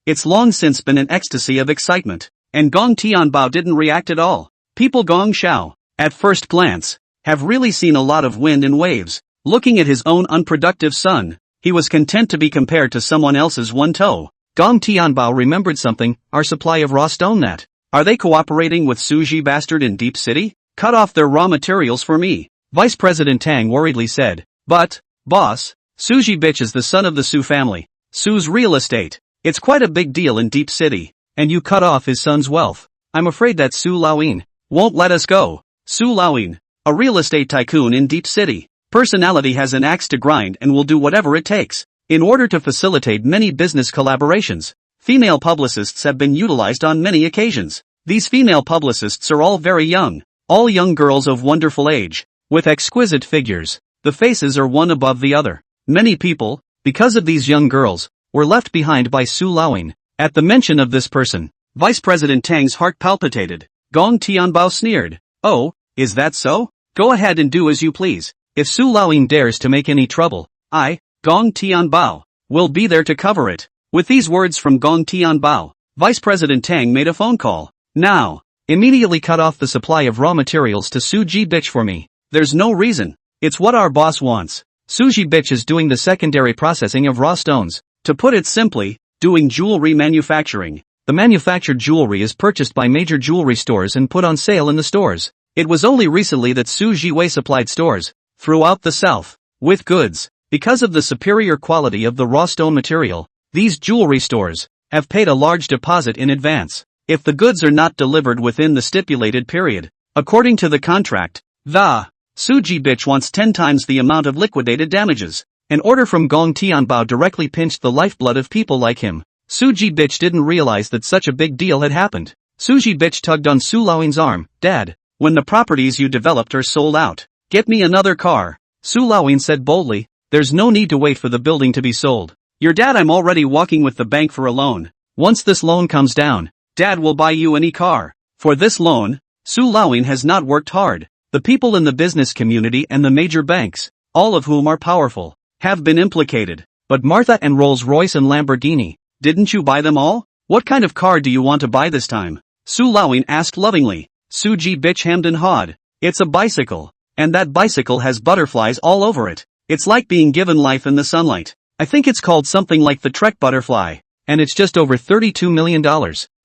It's long since been an ecstasy of excitement. And Gong Tianbao didn't react at all. People Gong Xiao, at first glance, have really seen a lot of wind and waves. Looking at his own unproductive son, he was content to be compared to someone else's one toe. Gong Tianbao remembered something, our supply of raw stone that. Are they cooperating with Suji bastard in Deep City? Cut off their raw materials for me. Vice President Tang worriedly said. But, boss, Suji bitch is the son of the Su family. Su's real estate. It's quite a big deal in Deep City, and you cut off his son's wealth. I'm afraid that Su Laoyin won't let us go. Su Laoyin, a real estate tycoon in Deep City. Personality has an axe to grind and will do whatever it takes. In order to facilitate many business collaborations, female publicists have been utilized on many occasions. These female publicists are all very young, all young girls of wonderful age, with exquisite figures. The faces are one above the other. Many people, because of these young girls, were left behind by Su Laoyin. At the mention of this person, Vice President Tang's heart palpitated. Gong Tianbao sneered. Oh, is that so? Go ahead and do as you please. If Su Laoyin dares to make any trouble, I, Gong Tianbao, will be there to cover it. With these words from Gong Tianbao, Vice President Tang made a phone call. Now, immediately cut off the supply of raw materials to Suji bitch for me. There's no reason. It's what our boss wants. Suji bitch is doing the secondary processing of raw stones. To put it simply, doing jewelry manufacturing. The manufactured jewelry is purchased by major jewelry stores and put on sale in the stores. It was only recently that Su Jiwei supplied stores, throughout the south, with goods. Because of the superior quality of the raw stone material, these jewelry stores have paid a large deposit in advance. If the goods are not delivered within the stipulated period, according to the contract, the Suji bitch wants 10 times the amount of liquidated damages. An order from Gong Tianbao directly pinched the lifeblood of people like him. Suji bitch didn't realize that such a big deal had happened. Suji bitch tugged on Su Laoyin's arm. Dad, when the properties you developed are sold out, get me another car. Su Laoyin said boldly, there's no need to wait for the building to be sold. Your dad, I'm already walking with the bank for a loan. Once this loan comes down, Dad will buy you any car. For this loan, Su Laoyin has not worked hard. The people in the business community and the major banks, all of whom are powerful, have been implicated. But Martha and Rolls-Royce and Lamborghini, didn't you buy them all? What kind of car do you want to buy this time? Su Laoyin asked lovingly. Suji bitch hemmed and hawed. It's a bicycle. And that bicycle has butterflies all over it. It's like being given life in the sunlight. I think it's called something like the Trek butterfly. And it's just over $32 million.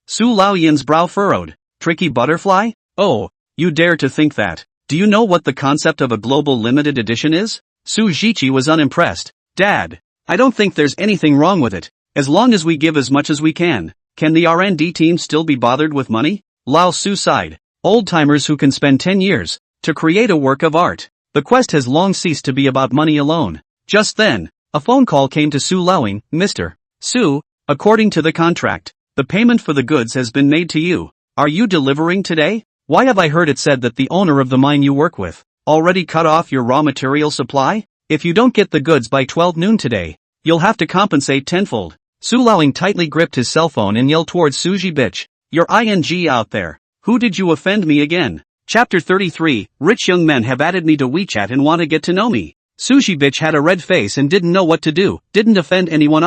Su Laoyin's brow furrowed. Tricky butterfly? Oh, you dare to think that. Do you know what the concept of a global limited edition is? Su Jiqi was unimpressed. Dad, I don't think there's anything wrong with it. As long as we give as much as we can the R&D team still be bothered with money? Lao Su sighed. Old-timers who can spend 10 years to create a work of art. The quest has long ceased to be about money alone. Just then, a phone call came to Su Laoyin. Mr. Su, according to the contract, the payment for the goods has been made to you. Are you delivering today? Why have I heard it said that the owner of the mine you work with already cut off your raw material supply? If you don't get the goods by 12 noon today, you'll have to compensate tenfold. Su Laoyin tightly gripped his cell phone and yelled towards Suji bitch. You're ing out there. Who did you offend me again? Chapter 33, Rich young men have added me to WeChat and want to get to know me. Suji bitch had a red face and didn't know what to do. Didn't offend anyone.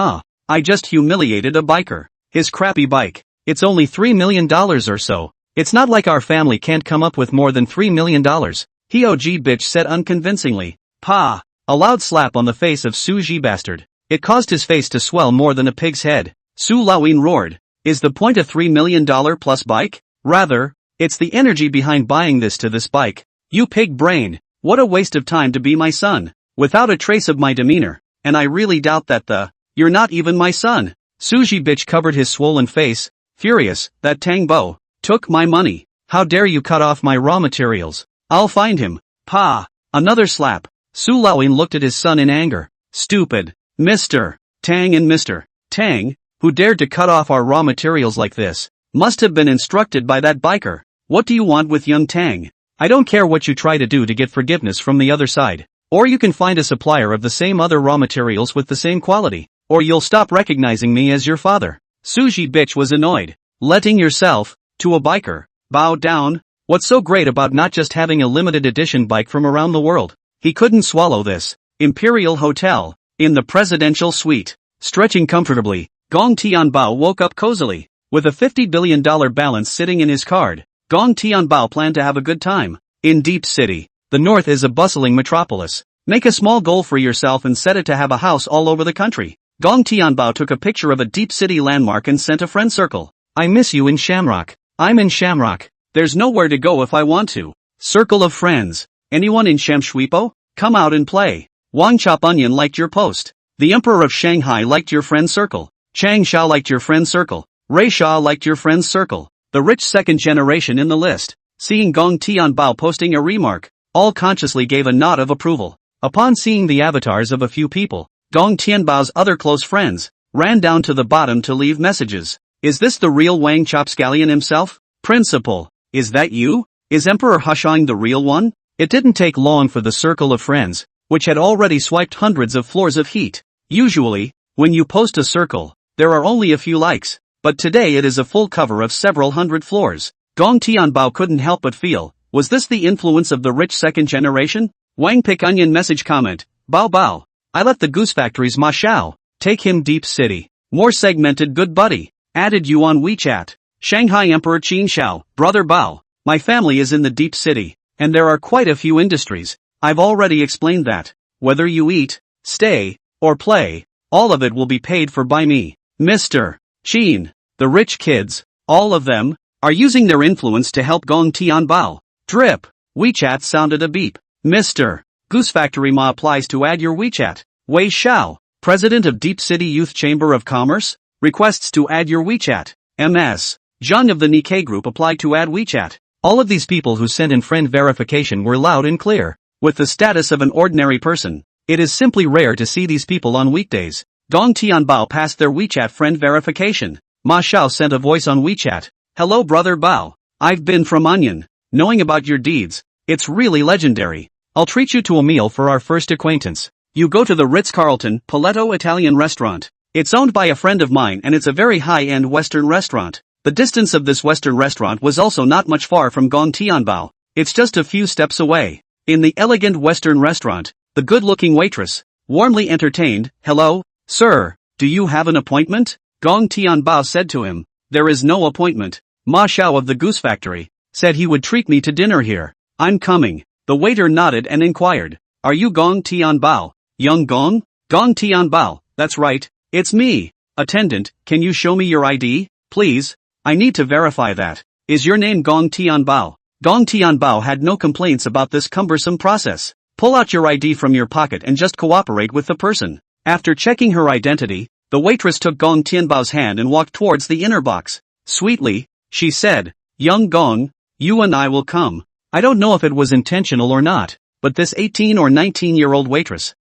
I just humiliated a biker. His crappy bike. It's only $3 million or so. It's not like our family can't come up with more than $3 million. Hog bitch said unconvincingly. Pa! A loud slap on the face of Suji bastard. It caused his face to swell more than a pig's head. Su Laoyin roared. Is the point a $3 million plus bike? Rather, it's the energy behind buying this bike. You pig brain, what a waste of time to be my son. Without a trace of my demeanor, and I really doubt that you're not even my son. Suji bitch covered his swollen face, furious, that Tang Bo took my money. How dare you cut off my raw materials? I'll find him. Pa! Another slap. Su Laoyin looked at his son in anger. Stupid. Mr. Tang and Mr. Tang, who dared to cut off our raw materials like this, must have been instructed by that biker. What do you want with young Tang? I don't care what you try to do to get forgiveness from the other side. Or you can find a supplier of the same other raw materials with the same quality. Or you'll stop recognizing me as your father. Suji bitch was annoyed. Letting yourself, to a biker, bow down? What's so great about not just having a limited edition bike from around the world? He couldn't swallow this. Imperial Hotel. In the presidential suite. Stretching comfortably, Gong Tianbao woke up cozily. With a $50 billion balance sitting in his card, Gong Tianbao planned to have a good time. In Deep City, the north is a bustling metropolis. Make a small goal for yourself and set it to have a house all over the country. Gong Tianbao took a picture of a Deep City landmark and sent a friend circle. I miss you in Shamrock. I'm in Shamrock. There's nowhere to go if I want to. Circle of friends. Anyone in Shamshuipo? Come out and play. Wang Chop Onion liked your post. The Emperor of Shanghai liked your friend circle. Chang Shao liked your friend circle. Ray Shah liked your friend's circle. The rich second generation in the list, seeing Gong Tianbao posting a remark, all consciously gave a nod of approval. Upon seeing the avatars of a few people, Gong Tianbao's other close friends ran down to the bottom to leave messages. Is this the real Wang Chop Scallion himself? Principal, is that you? Is Emperor Hushang the real one? It didn't take long for the circle of friends, which had already swiped hundreds of floors of heat. Usually, when you post a circle, there are only a few likes, but today it is a full cover of several hundred floors. Gong Tianbao couldn't help but feel, was this the influence of the rich second generation? Wang Pick Onion message comment, Bao Bao. I left the Goose Factory's Ma Xiao, take him Deep City. More segmented good buddy. Added you on WeChat. Shanghai Emperor Qin Xiao, brother Bao. My family is in the Deep City, and there are quite a few industries. I've already explained that. Whether you eat, stay, or play, all of it will be paid for by me. Mr. Qin. The rich kids, all of them, are using their influence to help Gong Tianbao. Drip. WeChat sounded a beep. Mr. Goose Factory Ma applies to add your WeChat. Wei Xiao, President of Deep City Youth Chamber of Commerce, requests to add your WeChat. MS. Zhang of the Nikkei Group applied to add WeChat. All of these people who sent in friend verification were loud and clear. With the status of an ordinary person, it is simply rare to see these people on weekdays. Gong Tianbao passed their WeChat friend verification. Ma Xiao sent a voice on WeChat. Hello brother Bao. I've been from Onion. Knowing about your deeds, it's really legendary. I'll treat you to a meal for our first acquaintance. You go to the Ritz-Carlton Paletto Italian restaurant. It's owned by a friend of mine and it's a very high-end Western restaurant. The distance of this Western restaurant was also not much far from Gong Tianbao. It's just a few steps away. In the elegant Western restaurant, the good-looking waitress warmly entertained. Hello, sir, do you have an appointment? Gong Tianbao said to him. There is no appointment. Ma Xiao of the Goose Factory said he would treat me to dinner here. I'm coming. The waiter nodded and inquired. Are you Gong Tianbao? Young Gong? Gong Tianbao, that's right, it's me. Attendant, can you show me your ID, please? I need to verify that. Is your name Gong Tianbao? Gong Tianbao had no complaints about this cumbersome process. Pull out your ID from your pocket and just cooperate with the person. After checking her identity, the waitress took Gong Tianbao's hand and walked towards the inner box. Sweetly, she said, Young Gong, you and I will come. I don't know if it was intentional or not, but this 18 or 19-year-old waitress,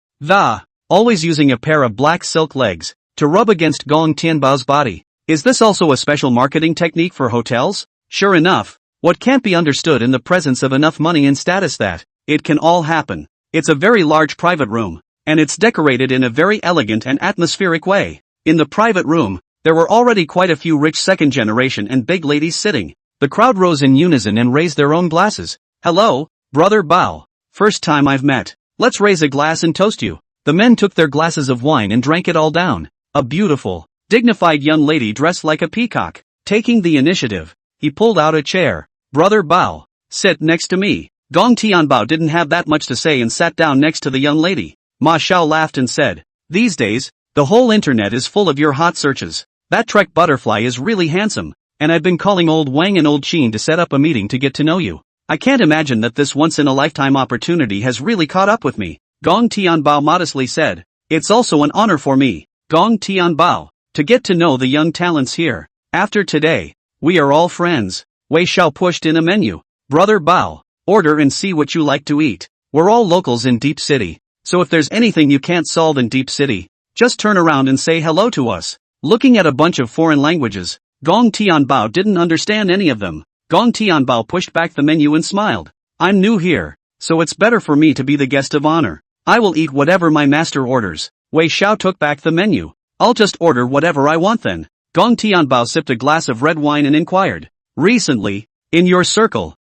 always using a pair of black silk legs to rub against Gong Tianbao's body. Is this also a special marketing technique for hotels? Sure enough, what can't be understood in the presence of enough money and status that it can all happen. It's a very large private room, and it's decorated in a very elegant and atmospheric way. In the private room, there were already quite a few rich second-generation and big ladies sitting. The crowd rose in unison and raised their own glasses. Hello, brother Bao. First time I've met. Let's raise a glass and toast you. The men took their glasses of wine and drank it all down. A beautiful, dignified young lady dressed like a peacock. Taking the initiative, he pulled out a chair. Brother Bao, sit next to me. Gong Tianbao didn't have that much to say and sat down next to the young lady. Ma Xiao laughed and said, these days, the whole internet is full of your hot searches. That Trek butterfly is really handsome, and I've been calling old Wang and old Qin to set up a meeting to get to know you. I can't imagine that this once-in-a-lifetime opportunity has really caught up with me. Gong Tianbao modestly said, it's also an honor for me, Gong Tianbao, to get to know the young talents here. After today, we are all friends. Wei Xiao pushed in a menu. Brother Bao, order and see what you like to eat. We're all locals in Deep City, so if there's anything you can't solve in Deep City, just turn around and say hello to us. Looking at a bunch of foreign languages, Gong Tianbao didn't understand any of them. Gong Tianbao pushed back the menu and smiled. I'm new here, so it's better for me to be the guest of honor. I will eat whatever my master orders. Wei Xiao took back the menu. I'll just order whatever I want then. Gong Tianbao sipped a glass of red wine and inquired. Recently, in your circle,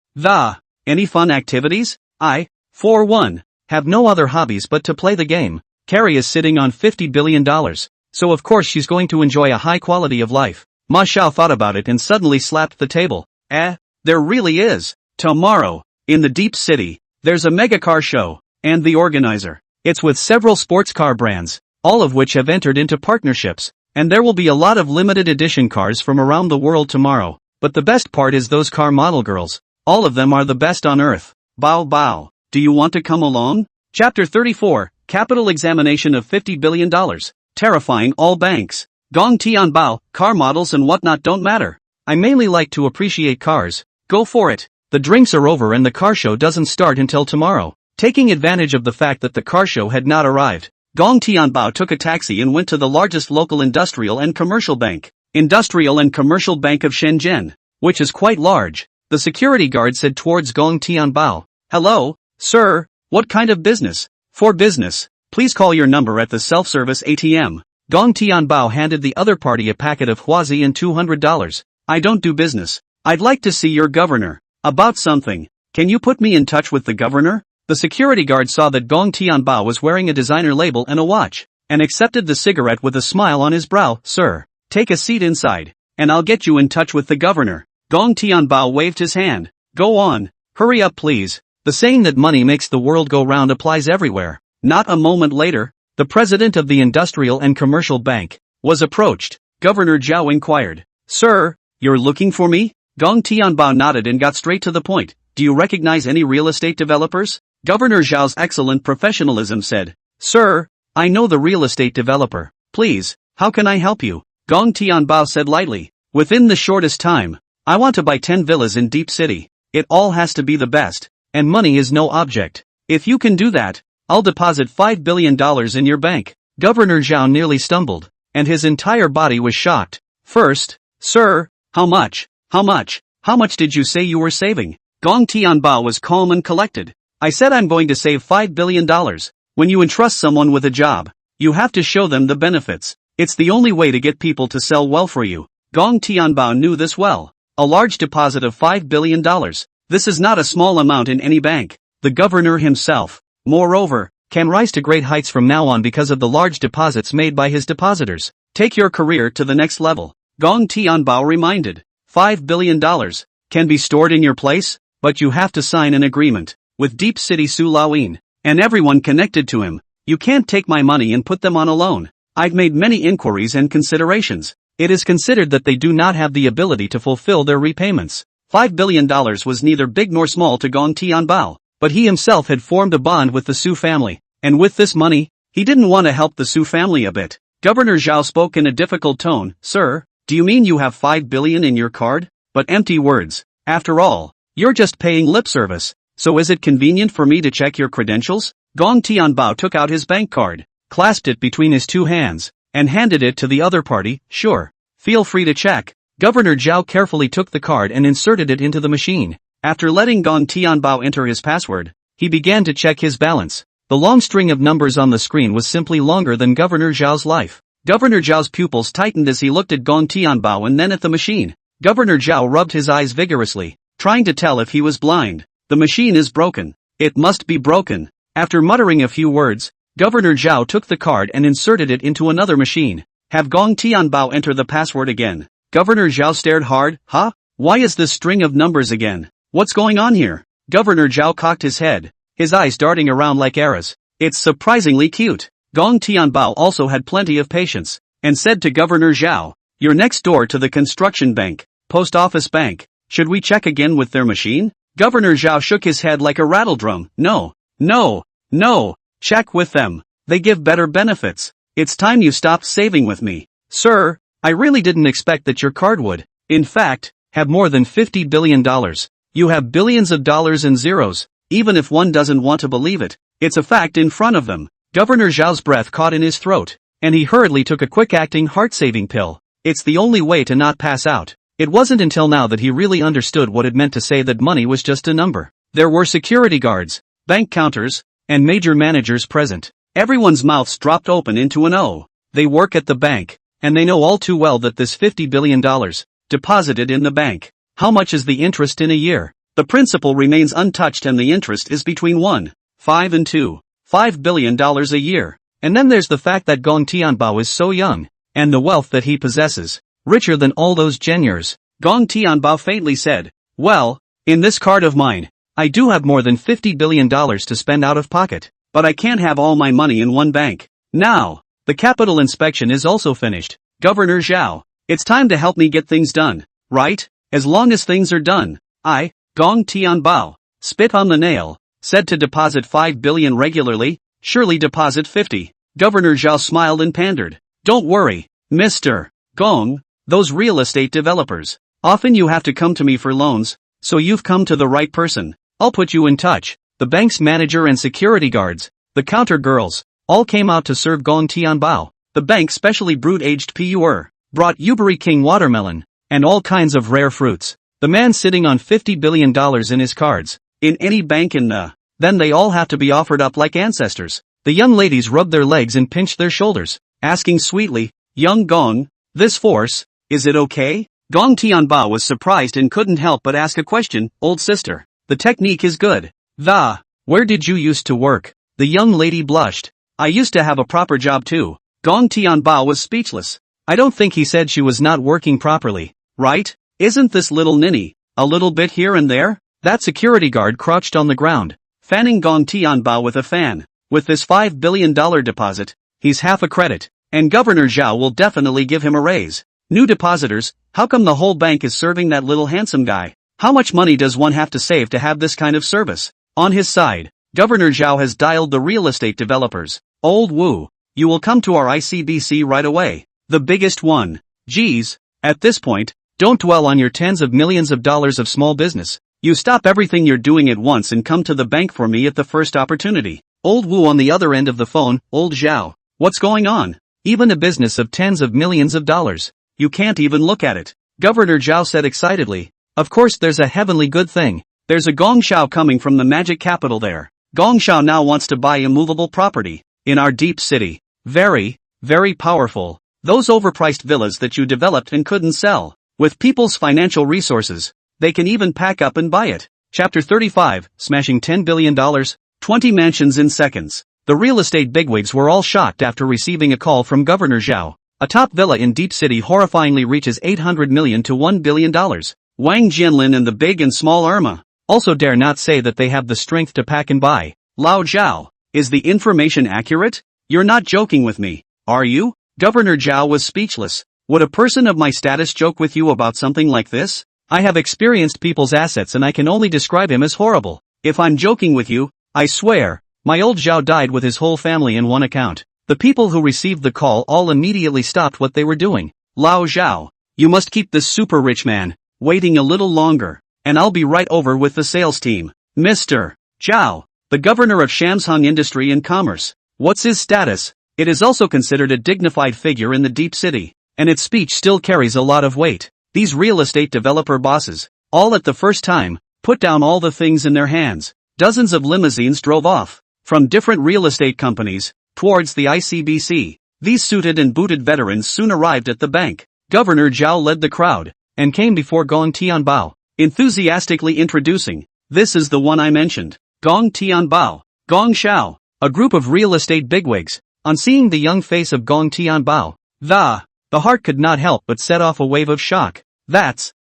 any fun activities? I, for one, have no other hobbies but to play the game. Carrie is sitting on $50 billion, so of course she's going to enjoy a high quality of life. Ma Xiao thought about it and suddenly slapped the table. There really is. Tomorrow, in the Deep City, there's a mega car show, and the organizer. It's with several sports car brands, all of which have entered into partnerships, and there will be a lot of limited edition cars from around the world tomorrow. But the best part is those car model girls. All of them are the best on earth. Bao Bao, do you want to come along? Chapter 34, Capital Examination of $50 billion. Terrifying all banks. Gong Tianbao, car models and whatnot don't matter. I mainly like to appreciate cars. Go for it. The drinks are over and the car show doesn't start until tomorrow. Taking advantage of the fact that the car show had not arrived, Gong Tianbao took a taxi and went to the largest local industrial and commercial bank. Industrial and Commercial Bank of Shenzhen, which is quite large. The security guard said towards Gong Tianbao, hello, sir, what kind of business? For business, please call your number at the self-service ATM. Gong Tianbao handed the other party a packet of huazi and $200. I don't do business. I'd like to see your governor. About something. Can you put me in touch with the governor? The security guard saw that Gong Tianbao was wearing a designer label and a watch, and accepted the cigarette with a smile on his brow. Sir, take a seat inside, and I'll get you in touch with the governor. Gong Tianbao waved his hand. Go on. Hurry up please. The saying that money makes the world go round applies everywhere. Not a moment later, the president of the Industrial and Commercial Bank was approached. Governor Zhao inquired, sir, you're looking for me? Gong Tianbao nodded and got straight to the point. Do you recognize any real estate developers? Governor Zhao's excellent professionalism said, sir, I know the real estate developer. Please, how can I help you? Gong Tianbao said lightly. Within the shortest time. I want to buy 10 villas in Deep City. It all has to be the best. And money is no object. If you can do that, I'll deposit $5 billion in your bank. Governor Zhao nearly stumbled, and his entire body was shocked. First, sir, how much? How much? How much did you say you were saving? Gong Tianbao was calm and collected. I said I'm going to save $5 billion. When you entrust someone with a job, you have to show them the benefits. It's the only way to get people to sell well for you. Gong Tianbao knew this well. A large deposit of $5 billion. This is not a small amount in any bank. The governor himself, moreover, can rise to great heights from now on because of the large deposits made by his depositors. Take your career to the next level. Gong Tianbao reminded. $5 billion can be stored in your place, but you have to sign an agreement with Deep City Su Laoyin and everyone connected to him. You can't take my money and put them on a loan. I've made many inquiries and considerations. It is considered that they do not have the ability to fulfill their repayments. $5 billion was neither big nor small to Gong Tianbao, but he himself had formed a bond with the Su family, and with this money, he didn't want to help the Su family a bit. Governor Zhao spoke in a difficult tone. Sir, do you mean you have $5 billion in your card? But empty words. After all, you're just paying lip service. So is it convenient for me to check your credentials? Gong Tianbao took out his bank card, clasped it between his two hands, and handed it to the other party. Sure. Feel free to check. Governor Zhao carefully took the card and inserted it into the machine. After letting Gong Tianbao enter his password, he began to check his balance. The long string of numbers on the screen was simply longer than Governor Zhao's life. Governor Zhao's pupils tightened as he looked at Gong Tianbao and then at the machine. Governor Zhao rubbed his eyes vigorously, trying to tell if he was blind. The machine is broken. It must be broken. After muttering a few words, Governor Zhao took the card and inserted it into another machine. Have Gong Tianbao enter the password again. Governor Zhao stared hard. Huh? Why is this string of numbers again? What's going on here? Governor Zhao cocked his head, his eyes darting around like arrows. It's surprisingly cute. Gong Tianbao also had plenty of patience, and said to Governor Zhao, you're next door to the construction bank, post office bank. Should we check again with their machine? Governor Zhao shook his head like a rattledrum. No. Check with them. They give better benefits. It's time you stopped saving with me. Sir, I really didn't expect that your card would, in fact, have more than $50 billion. You have billions of dollars in zeros, even if one doesn't want to believe it. It's a fact in front of them. Governor Zhao's breath caught in his throat, and he hurriedly took a quick-acting heart-saving pill. It's the only way to not pass out. It wasn't until now that he really understood what it meant to say that money was just a number. There were security guards, bank counters, and major managers present. Everyone's mouths dropped open into an O. They work at the bank, and they know all too well that this $50 billion, deposited in the bank. How much is the interest in a year? The principal remains untouched and the interest is between 1.5 and $2.5 billion a year. And then there's the fact that Gong Tianbao is so young, and the wealth that he possesses, richer than all those genius. Gong Tianbao faintly said, well, in this card of mine, I do have more than $50 billion to spend out of pocket, but I can't have all my money in one bank. Now, the capital inspection is also finished. Governor Zhao, it's time to help me get things done, right? As long as things are done, I, Gong Tianbao, spit on the nail, said to deposit $5 billion regularly, surely deposit 50. Governor Zhao smiled and pandered. Don't worry, Mr. Gong, those real estate developers. Often you have to come to me for loans, so you've come to the right person. I'll put you in touch. The bank's manager and security guards, the counter girls, all came out to serve Gong Tianbao. The bank specially brewed aged pu'er, brought Yubari King watermelon, and all kinds of rare fruits. The man sitting on $50 billion in his cards, in any bank in the, then they all have to be offered up like ancestors. The young ladies rubbed their legs and pinched their shoulders, asking sweetly, young Gong, this force, is it okay? Gong Tianbao was surprised and couldn't help but ask a question. Old sister, the technique is good. Where did you used to work? The young lady blushed. I used to have a proper job too. Gong Tianbao was speechless. I don't think he said she was not working properly, right? Isn't this little ninny, a little bit here and there? That security guard crouched on the ground, fanning Gong Tianbao with a fan. With this $5 billion deposit, he's half a credit, and Governor Zhao will definitely give him a raise. New depositors, how come the whole bank is serving that little handsome guy? How much money does one have to save to have this kind of service? On his side, Governor Zhao has dialed the real estate developers. Old Wu, you will come to our ICBC right away. The biggest one. Geez. At this point, don't dwell on your tens of millions of dollars of small business. You stop everything you're doing at once and come to the bank for me at the first opportunity. Old Wu on the other end of the phone, Old Zhao. What's going on? Even a business of tens of millions of dollars. You can't even look at it. Governor Zhao said excitedly. Of course there's a heavenly good thing. There's a Gong Shao coming from the magic capital there. Gong Shao now wants to buy immovable property. In our deep city. Very, very powerful. Those overpriced villas that you developed and couldn't sell. With people's financial resources, they can even pack up and buy it. Chapter 35, smashing $10 billion, 20 mansions in seconds. The real estate bigwigs were all shocked after receiving a call from Governor Zhao. A top villa in Deep City horrifyingly reaches $800 million to $1 billion. Wang Jianlin and the big and small Irma also dare not say that they have the strength to pack and buy. Lao Zhao, is the information accurate? You're not joking with me, are you? Governor Zhao was speechless. Would a person of my status joke with you about something like this? I have experienced people's assets and I can only describe him as horrible. If I'm joking with you, I swear, my old Zhao died with his whole family in one account. The people who received the call all immediately stopped what they were doing. Lao Zhao, you must keep this super rich man waiting a little longer, and I'll be right over with the sales team. Mr. Zhao, the governor of Shamshung Industry and Commerce. What's his status? It is also considered a dignified figure in the deep city, and its speech still carries a lot of weight. These real estate developer bosses, all at the first time, put down all the things in their hands. Dozens of limousines drove off, from different real estate companies, towards the ICBC. These suited and booted veterans soon arrived at the bank. Governor Zhao led the crowd, and came before Gong Tianbao, enthusiastically introducing, this is the one I mentioned, Gong Tianbao, Gong Shao, a group of real estate bigwigs. On seeing the young face of Gong Tianbao, the heart could not help but set off a wave of shock. That's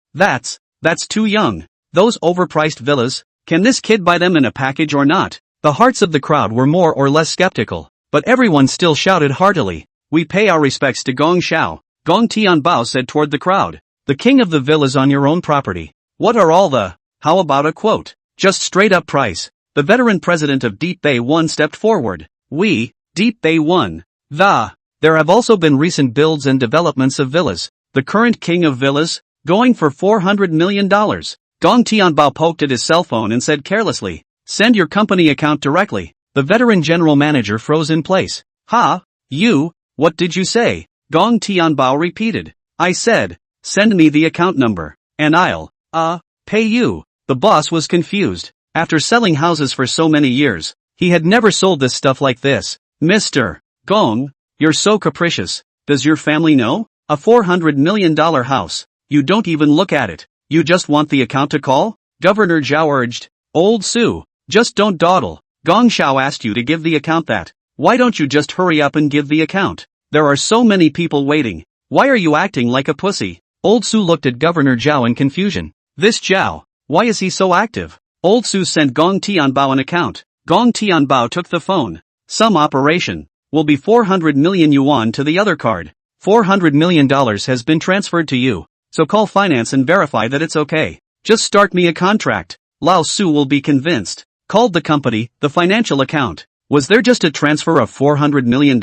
too young. Those overpriced villas, can this kid buy them in a package or not? The hearts of the crowd were more or less skeptical, but everyone still shouted heartily. We pay our respects to Gong Shao, Gong Tianbao said toward the crowd. The king of the villas on your own property. What are all the, how about a quote? Just straight up price. The veteran president of Deep Bay 1 stepped forward. We, Deep Bay 1. There have also been recent builds and developments of villas. The current king of villas, going for $400 million. Gong Tianbao poked at his cell phone and said carelessly, send your company account directly. The veteran general manager froze in place. You, what did you say? Gong Tianbao repeated. I said, send me the account number, and I'll, pay you. The boss was confused. After selling houses for so many years, he had never sold this stuff like this. Mr. Gong, you're so capricious. Does your family know? A $400 million house. You don't even look at it. You just want the account to call? Governor Zhao urged. Old Su, just don't dawdle. Gong Shao asked you to give the account that. Why don't you just hurry up and give the account? There are so many people waiting. Why are you acting like a pussy? Old Su looked at Governor Zhao in confusion. This Zhao, why is he so active? Old Su sent Gong Tianbao an account. Gong Tianbao took the phone. Some operation. Will be 400 million yuan to the other card. $400 million has been transferred to you. So call finance and verify that it's okay. Just start me a contract. Lao Su will be convinced. Called the company, the financial account. Was there just a transfer of $400 million?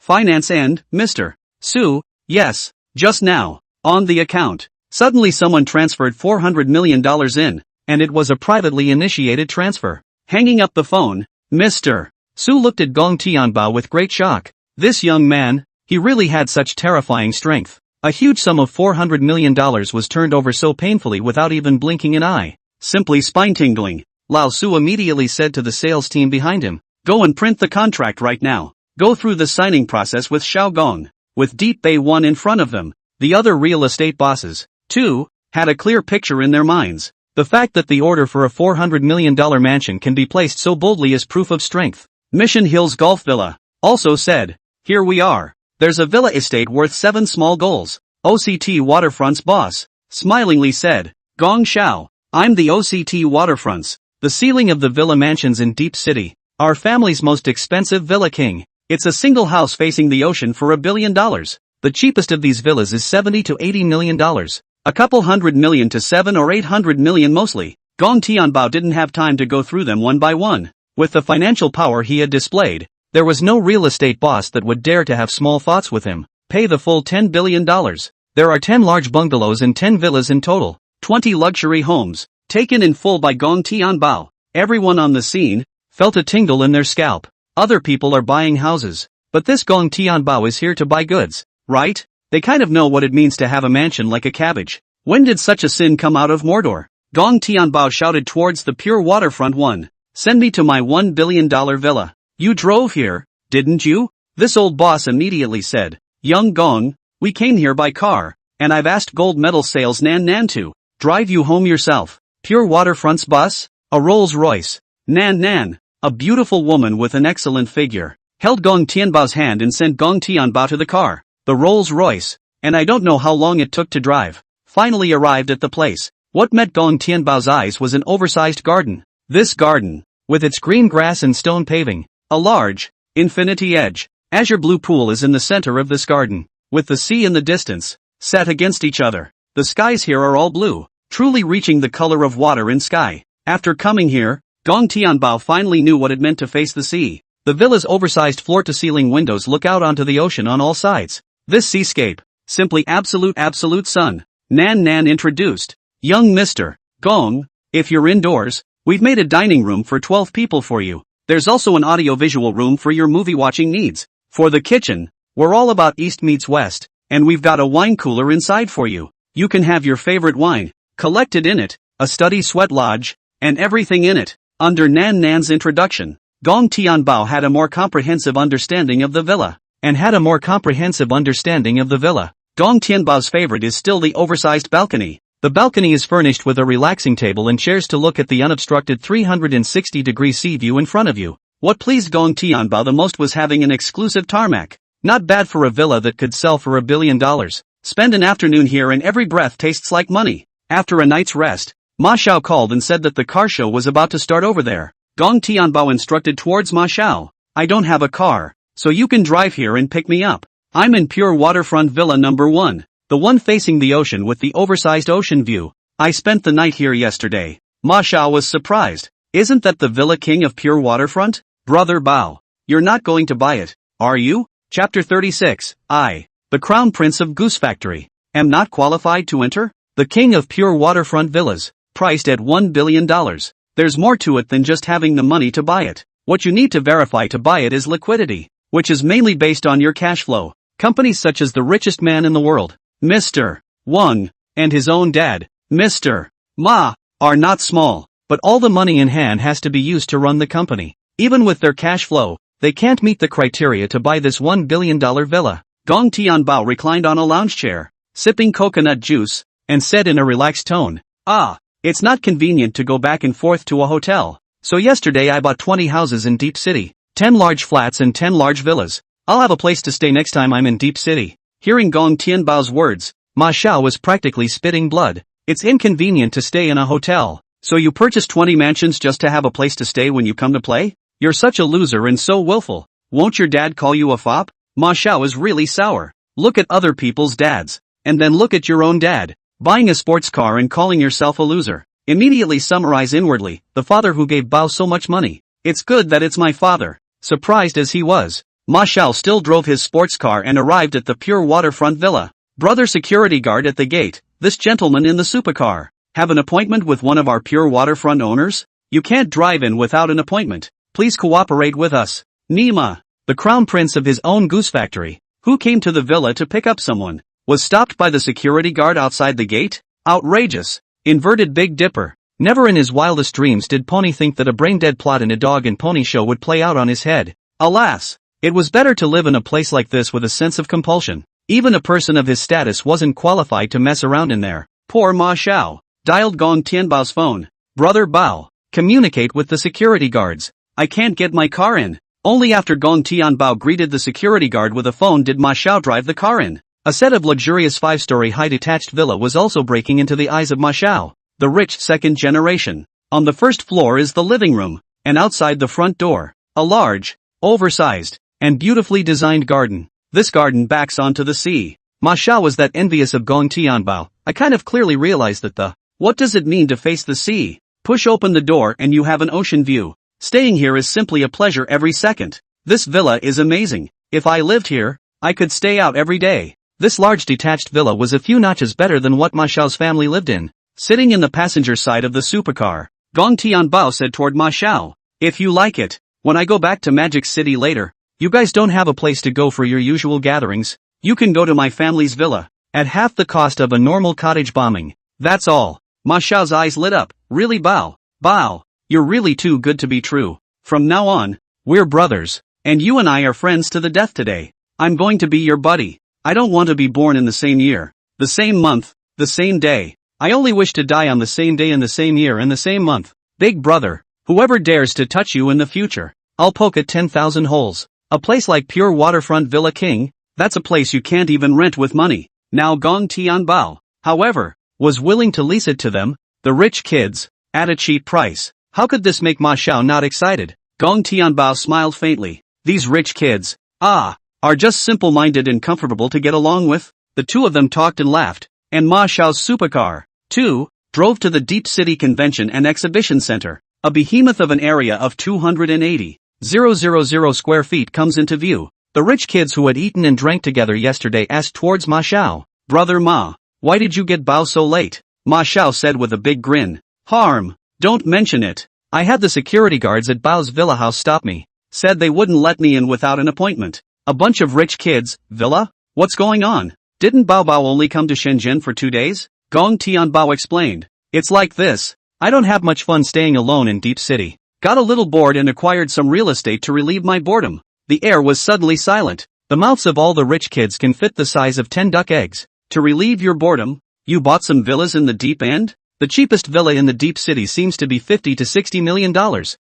Finance and, Mr. Su, yes, just now. On the account. Suddenly someone transferred $400 million in, and it was a privately initiated transfer. Hanging up the phone, Mr. Su looked at Gong Tianbao with great shock. This young man, he really had such terrifying strength. A huge sum of $400 million was turned over so painfully without even blinking an eye. Simply spine-tingling. Lao Su immediately said to the sales team behind him, go and print the contract right now. Go through the signing process with Xiao Gong. With Deep Bay 1 in front of them, the other real estate bosses, too, had a clear picture in their minds. The fact that the order for a $400 million mansion can be placed so boldly is proof of strength. Mission Hills Golf Villa also said, here we are. There's a villa estate worth 7 small goals. OCT Waterfronts boss smilingly said, Gong Shao, I'm the OCT Waterfronts, the ceiling of the villa mansions in Deep City. Our family's most expensive villa king. It's a single house facing the ocean for $1 billion. The cheapest of these villas is $70 to $80 million. A couple $100 million to $700 or $800 million mostly. Gong Tianbao didn't have time to go through them one by one. With the financial power he had displayed, There was no real estate boss that would dare to have small thoughts with him. Pay the full $10 billion. There are 10 large bungalows and 10 villas in total. 20 luxury homes, taken in full by Gong Tianbao. Everyone on the scene felt a tingle in their scalp. Other people are buying houses. But this Gong Tianbao is here to buy goods, right? They kind of know what it means to have a mansion like a cabbage. When did such a sin come out of Mordor? Gong Tianbao shouted towards the pure waterfront one. Send me to my $1 billion villa. You drove here, didn't you? This old boss immediately said. Young Gong, we came here by car, and I've asked gold medal sales Nan Nan to drive you home yourself. Pure waterfront's bus? A Rolls Royce. Nan Nan, a beautiful woman with an excellent figure, held Gong Tianbao's hand and sent Gong Tianbao to the car. The Rolls Royce, and I don't know how long it took to drive, finally arrived at the place. What met Gong Tianbao's eyes was an oversized garden. This garden, with its green grass and stone paving, a large, infinity edge, azure blue pool is in the center of this garden, with the sea in the distance, set against each other. The skies here are all blue, truly reaching the color of water in sky. After coming here, Gong Tianbao finally knew what it meant to face the sea. The villa's oversized floor-to-ceiling windows look out onto the ocean on all sides. This seascape, simply absolute sun. Nan Nan introduced. Young Mr. Gong, if you're indoors, we've made a dining room for 12 people for you. There's also an audio-visual room for your movie-watching needs. For the kitchen, we're all about East meets West, and we've got a wine cooler inside for you. You can have your favorite wine collected in it, a study sweat lodge, and everything in it. Under Nan Nan's introduction, Gong Tianbao had a more comprehensive understanding of the villa. Gong Tianbao's favorite is still the oversized balcony. The balcony is furnished with a relaxing table and chairs to look at the unobstructed 360-degree sea view in front of you. What pleased Gong Tianbao the most was having an exclusive tarmac. Not bad for a villa that could sell for $1 billion. Spend an afternoon here and every breath tastes like money. After a night's rest, Ma Xiao called and said that the car show was about to start over there. Gong Tianbao instructed towards Ma Xiao. I don't have a car, so you can drive here and pick me up. I'm in pure waterfront villa number 1. The one facing the ocean with the oversized ocean view. I spent the night here yesterday. Ma Xiao was surprised. Isn't that the Villa King of Pure Waterfront? Brother Bao. You're not going to buy it, are you? Chapter 36. I, the Crown Prince of Goose Factory, am not qualified to enter? The King of Pure Waterfront Villas, priced at $1 billion. There's more to it than just having the money to buy it. What you need to verify to buy it is liquidity, which is mainly based on your cash flow. Companies such as the richest man in the world, Mr. Wang, and his own dad, Mr. Ma, are not small, but all the money in hand has to be used to run the company. Even with their cash flow, they can't meet the criteria to buy this $1 billion villa. Gong Tianbao reclined on a lounge chair, sipping coconut juice, and said in a relaxed tone, it's not convenient to go back and forth to a hotel. So yesterday I bought 20 houses in Deep City, 10 large flats and 10 large villas. I'll have a place to stay next time I'm in Deep City. Hearing Gong Tianbao's words, Ma Xiao was practically spitting blood. It's inconvenient to stay in a hotel, so you purchase 20 mansions just to have a place to stay when you come to play? You're such a loser and so willful. Won't your dad call you a fop? Ma Xiao is really sour. Look at other people's dads, and then look at your own dad, buying a sports car and calling yourself a loser. Immediately summarize inwardly, the father who gave Bao so much money. It's good that it's my father. Surprised as he was, Ma Xiao still drove his sports car and arrived at the pure waterfront villa. Brother security guard at the gate, this gentleman in the supercar. Have an appointment with one of our pure waterfront owners? You can't drive in without an appointment. Please cooperate with us. Nima, the crown prince of his own goose factory, who came to the villa to pick up someone, was stopped by the security guard outside the gate? Outrageous. Inverted Big Dipper. Never in his wildest dreams did Pony think that a brain-dead plot in a dog and pony show would play out on his head. Alas! It was better to live in a place like this with a sense of compulsion. Even a person of his status wasn't qualified to mess around in there. Poor Ma Xiao dialed Gong Tianbao's phone. Brother Bao, communicate with the security guards. I can't get my car in. Only after Gong Tianbao greeted the security guard with a phone did Ma Xiao drive the car in. A set of luxurious 5-story high detached villa was also breaking into the eyes of Ma Xiao, the rich second generation. On the first floor is the living room, and outside the front door, a large, oversized, and beautifully designed garden. This garden backs onto the sea. Ma Xiao was that envious of Gong Tianbao. I kind of clearly realized that what does it mean to face the sea? Push open the door and you have an ocean view. Staying here is simply a pleasure every second. This villa is amazing. If I lived here, I could stay out every day. This large detached villa was a few notches better than what Ma Xiao's family lived in. Sitting in the passenger side of the supercar, Gong Tianbao said toward Ma Xiao, "If you like it, when I go back to Magic City later, you guys don't have a place to go for your usual gatherings, you can go to my family's villa, at half the cost of a normal cottage bombing. That's all." Ma Xiao's eyes lit up. "Really, Bao? Bao, you're really too good to be true. From now on, we're brothers, and you and I are friends to the death today. I'm going to be your buddy. I don't want to be born in the same year, the same month, the same day. I only wish to die on the same day in the same year and the same month. Big brother, whoever dares to touch you in the future, I'll poke at 10,000 holes. A place like pure waterfront Villa King, that's a place you can't even rent with money." Now Gong Tianbao, however, was willing to lease it to them, the rich kids, at a cheap price. How could this make Ma Xiao not excited? Gong Tianbao smiled faintly. These rich kids, are just simple-minded and comfortable to get along with. The two of them talked and laughed, and Ma Xiao's supercar, too, drove to the Deep City Convention and Exhibition Center. A behemoth of an area of 280,000 square feet comes into view. The rich kids who had eaten and drank together yesterday asked towards Ma Xiao, "Brother Ma, why did you get Bao so late?" Ma Xiao said with a big grin, "Harm, don't mention it. I had the security guards at Bao's villa house stop me. Said they wouldn't let me in without an appointment." A bunch of rich kids, villa? What's going on? Didn't Bao Bao only come to Shenzhen for 2 days? Gong Tianbao explained. "It's like this. I don't have much fun staying alone in Deep City. Got a little bored and acquired some real estate to relieve my boredom." The air was suddenly silent. The mouths of all the rich kids can fit the size of 10 duck eggs. To relieve your boredom, you bought some villas in the deep end? The cheapest villa in the Deep City seems to be $50 to $60 million.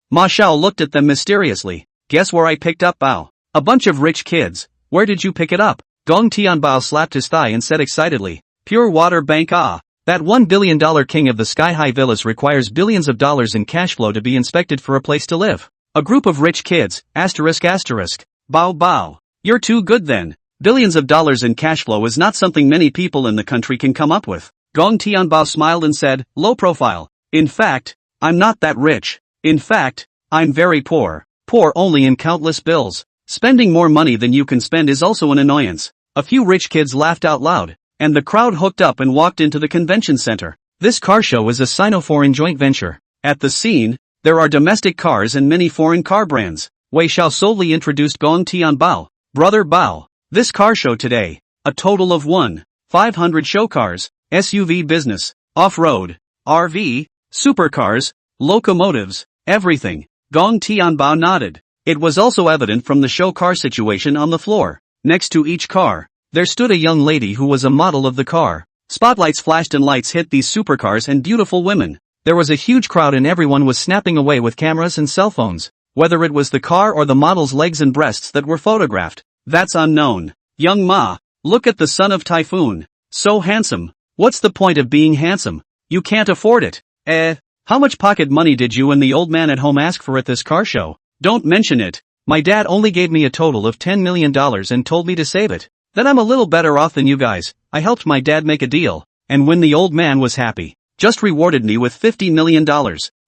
Ma Xiao looked at them mysteriously. "Guess where I picked up Bao?" A bunch of rich kids. "Where did you pick it up?" Gong Tianbao slapped his thigh and said excitedly, "Pure Water Bank. That $1 billion king of the sky-high villas requires billions of dollars in cash flow to be inspected for a place to live. A group of rich kids, asterisk. Bao Bao. You're too good then. Billions of dollars in cash flow is not something many people in the country can come up with." Gong Tianbao smiled and said, "Low profile. In fact, I'm not that rich. In fact, I'm very poor. Poor only in countless bills. Spending more money than you can spend is also an annoyance." A few rich kids laughed out loud, and the crowd hooked up and walked into the convention center. This car show is a Sino-foreign joint venture. At the scene, there are domestic cars and many foreign car brands. Wei Xiao solely introduced Gong Tianbao. "Brother Bao, this car show today, a total of 500 show cars, SUV business, off-road, RV, supercars, locomotives, everything." Gong Tianbao nodded. It was also evident from the show car situation on the floor. Next to each car, there stood a young lady who was a model of the car. Spotlights flashed and lights hit these supercars and beautiful women. There was a huge crowd and everyone was snapping away with cameras and cell phones. Whether it was the car or the model's legs and breasts that were photographed, that's unknown. "Young Ma, look at the son of Typhoon. So handsome. What's the point of being handsome? You can't afford it." How much pocket money did you and the old man at home ask for at this car show?" "Don't mention it. My dad only gave me a total of $10 million and told me to save it. Then I'm a little better off than you guys. I helped my dad make a deal, and when the old man was happy, just rewarded me with $50 million.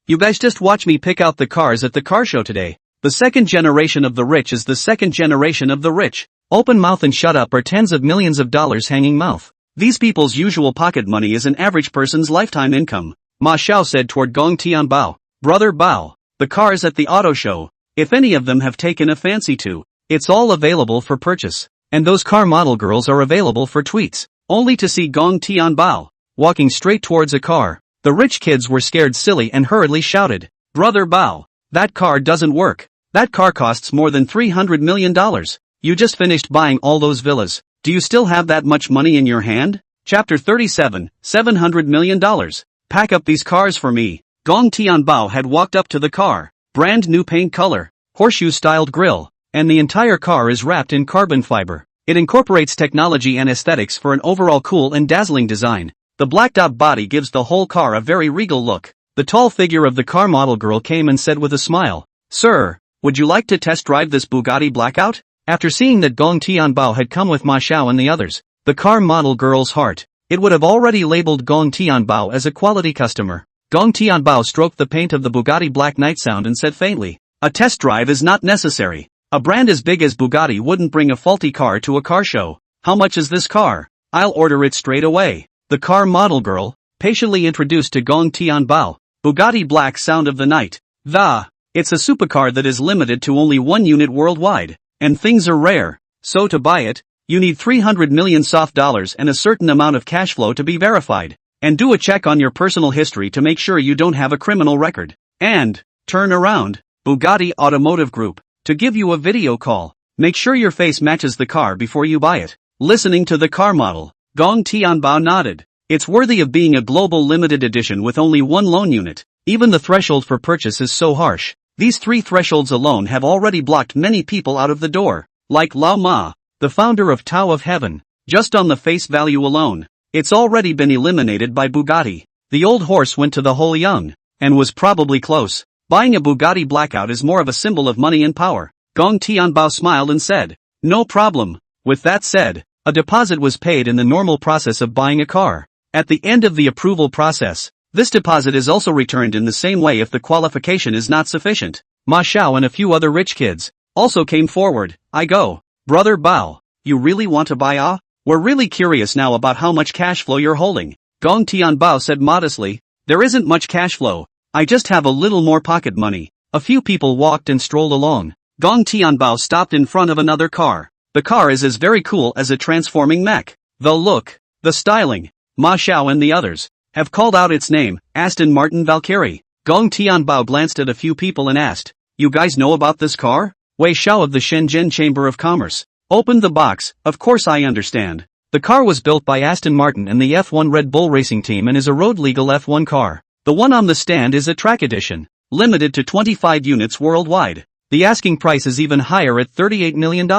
You guys just watch me pick out the cars at the car show today. The second generation of the rich is the second generation of the rich. Open mouth and shut up are tens of millions of dollars hanging mouth. These people's usual pocket money is an average person's lifetime income." Ma Xiao said toward Gong Tianbao. "Brother Bao, the cars at the auto show, if any of them have taken a fancy to, it's all available for purchase. And those car model girls are available for tweets." Only to see Gong Tianbao walking straight towards a car. The rich kids were scared silly and hurriedly shouted, "Brother Bao, that car doesn't work. That car costs more than $300 million. You just finished buying all those villas. Do you still have that much money in your hand?" Chapter 37, $700 million. "Pack up these cars for me." Gong Tianbao had walked up to the car. Brand new paint color, horseshoe-styled grille, and the entire car is wrapped in carbon fiber. It incorporates technology and aesthetics for an overall cool and dazzling design. The blacked-out body gives the whole car a very regal look. The tall figure of the car model girl came and said with a smile, "Sir, would you like to test drive this Bugatti Blackout?" After seeing that Gong Tianbao had come with Ma Xiao and the others, the car model girl's heart, it would have already labeled Gong Tianbao as a quality customer. Gong Tianbao stroked the paint of the Bugatti Black Knight Sound and said faintly, "A test drive is not necessary. A brand as big as Bugatti wouldn't bring a faulty car to a car show. How much is this car? I'll order it straight away. The car model girl, patiently introduced to Gong Tianbao. Bugatti Black Sound of the Night. It's a supercar that is limited to only one unit worldwide. And things are rare. So to buy it, you need 300 million soft dollars and a certain amount of cash flow to be verified. And do a check on your personal history to make sure you don't have a criminal record. And, turn around, Bugatti Automotive Group, to give you a video call. Make sure your face matches the car before you buy it. Listening to the car model, Gong Tianbao nodded. It's worthy of being a global limited edition with only one loan unit. Even the threshold for purchase is so harsh. These 3 thresholds alone have already blocked many people out of the door. Like Lao Ma, the founder of Tao of Heaven. Just on the face value alone, it's already been eliminated by Bugatti. The old horse went to the whole young, and was probably close. Buying a Bugatti Blackout is more of a symbol of money and power. Gong Tianbao smiled and said, no problem. With that said, a deposit was paid in the normal process of buying a car. At the end of the approval process, this deposit is also returned in the same way if the qualification is not sufficient. Ma Xiao and a few other rich kids also came forward. I go. Brother Bao, you really want to buy a? We're really curious now about how much cash flow you're holding. Gong Tianbao said modestly, there isn't much cash flow. I just have a little more pocket money. A few people walked and strolled along. Gong Tianbao stopped in front of another car. The car is as very cool as a transforming mech. The look, the styling, Ma Xiao and the others have called out its name, Aston Martin Valkyrie. Gong Tianbao glanced at a few people and asked, you guys know about this car? Wei Xiao of the Shenzhen Chamber of Commerce opened the box. Of course I understand. The car was built by Aston Martin and the F1 Red Bull racing team and is a road-legal F1 car. The one on the stand is a track edition, limited to 25 units worldwide. The asking price is even higher at $38 million.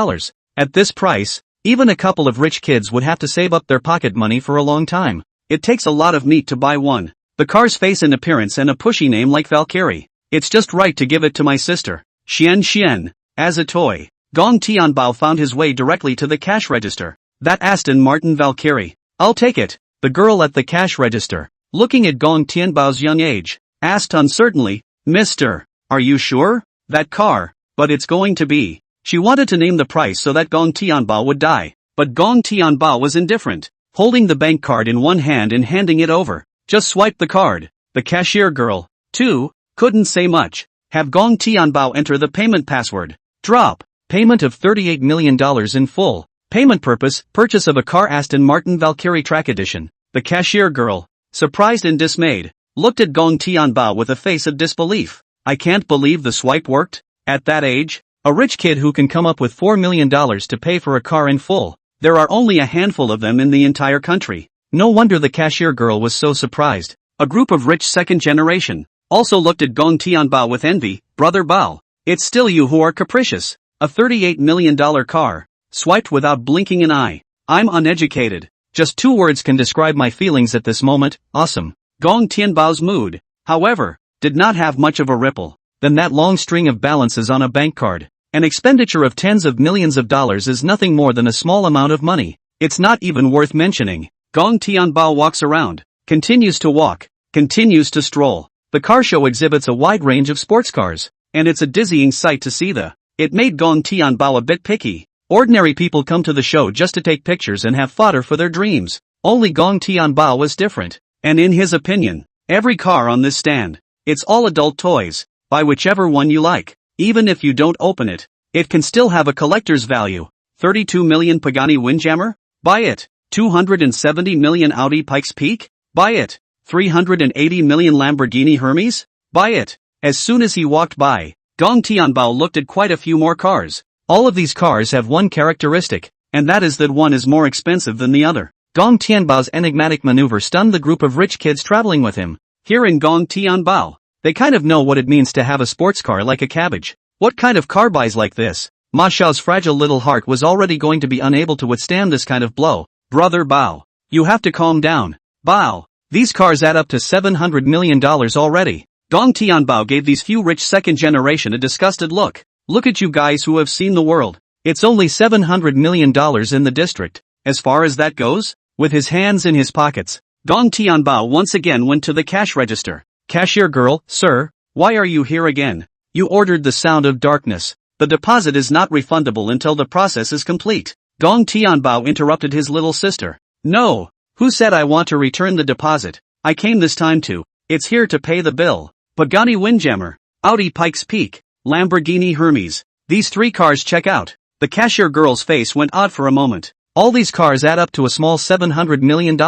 At this price, even a couple of rich kids would have to save up their pocket money for a long time. It takes a lot of meat to buy one. The car's face and appearance and a pushy name like Valkyrie. It's just right to give it to my sister, Xian, as a toy. Gong Tianbao found his way directly to the cash register. That Aston Martin Valkyrie. I'll take it. The girl at the cash register, looking at Gong Tianbao's young age, asked uncertainly, Mister, are you sure? That car, but it's going to be. She wanted to name the price so that Gong Tianbao would die. But Gong Tianbao was indifferent, holding the bank card in one hand and handing it over. Just swipe the card. The cashier girl, too, couldn't say much. Have Gong Tianbao enter the payment password. Drop. Payment of $38 million in full. Payment purpose, purchase of a car Aston Martin Valkyrie Track Edition. The cashier girl, surprised and dismayed, looked at Gong Tianbao with a face of disbelief. I can't believe the swipe worked. At that age, a rich kid who can come up with $4 million to pay for a car in full. There are only a handful of them in the entire country. No wonder the cashier girl was so surprised. A group of rich second generation also looked at Gong Tianbao with envy. Brother Bao, it's still you who are capricious. A $38 million car, swiped without blinking an eye. I'm uneducated. Just 2 words can describe my feelings at this moment. Awesome. Gong Tianbao's mood, however, did not have much of a ripple. Then that long string of balances on a bank card. An expenditure of tens of millions of dollars is nothing more than a small amount of money. It's not even worth mentioning. Gong Tianbao walks around, continues to walk, continues to stroll. The car show exhibits a wide range of sports cars, and it's a dizzying sight to see It made Gong Tianbao a bit picky. Ordinary people come to the show just to take pictures and have fodder for their dreams. Only Gong Tianbao was different, and in his opinion, every car on this stand, it's all adult toys. Buy whichever one you like. Even if you don't open it, it can still have a collector's value. 32 million Pagani Windjammer? Buy it. 270 million Audi Pikes Peak? Buy it. 380 million Lamborghini Hermes? Buy it. As soon as he walked by, Gong Tianbao looked at quite a few more cars. All of these cars have one characteristic, and that is that one is more expensive than the other. Gong Tianbao's enigmatic maneuver stunned the group of rich kids traveling with him. Here in Gong Tianbao, they kind of know what it means to have a sports car like a cabbage. What kind of car buys like this? Ma Xiao's fragile little heart was already going to be unable to withstand this kind of blow. Brother Bao, you have to calm down. Bao, these cars add up to $700 million already. Gong Tianbao gave these few rich second generation a disgusted look. Look at you guys who have seen the world. It's only $700 million in the district. As far as that goes, with his hands in his pockets, Gong Tianbao once again went to the cash register. Cashier girl, sir, why are you here again? You ordered the Sound of Darkness. The deposit is not refundable until the process is complete. Gong Tianbao interrupted his little sister. No. Who said I want to return the deposit? I came this time to. It's here to pay the bill. Pagani Windjammer, Audi Pikes Peak, Lamborghini Hermes. These 3 cars check out. The cashier girl's face went odd for a moment. All these cars add up to a small $700 million.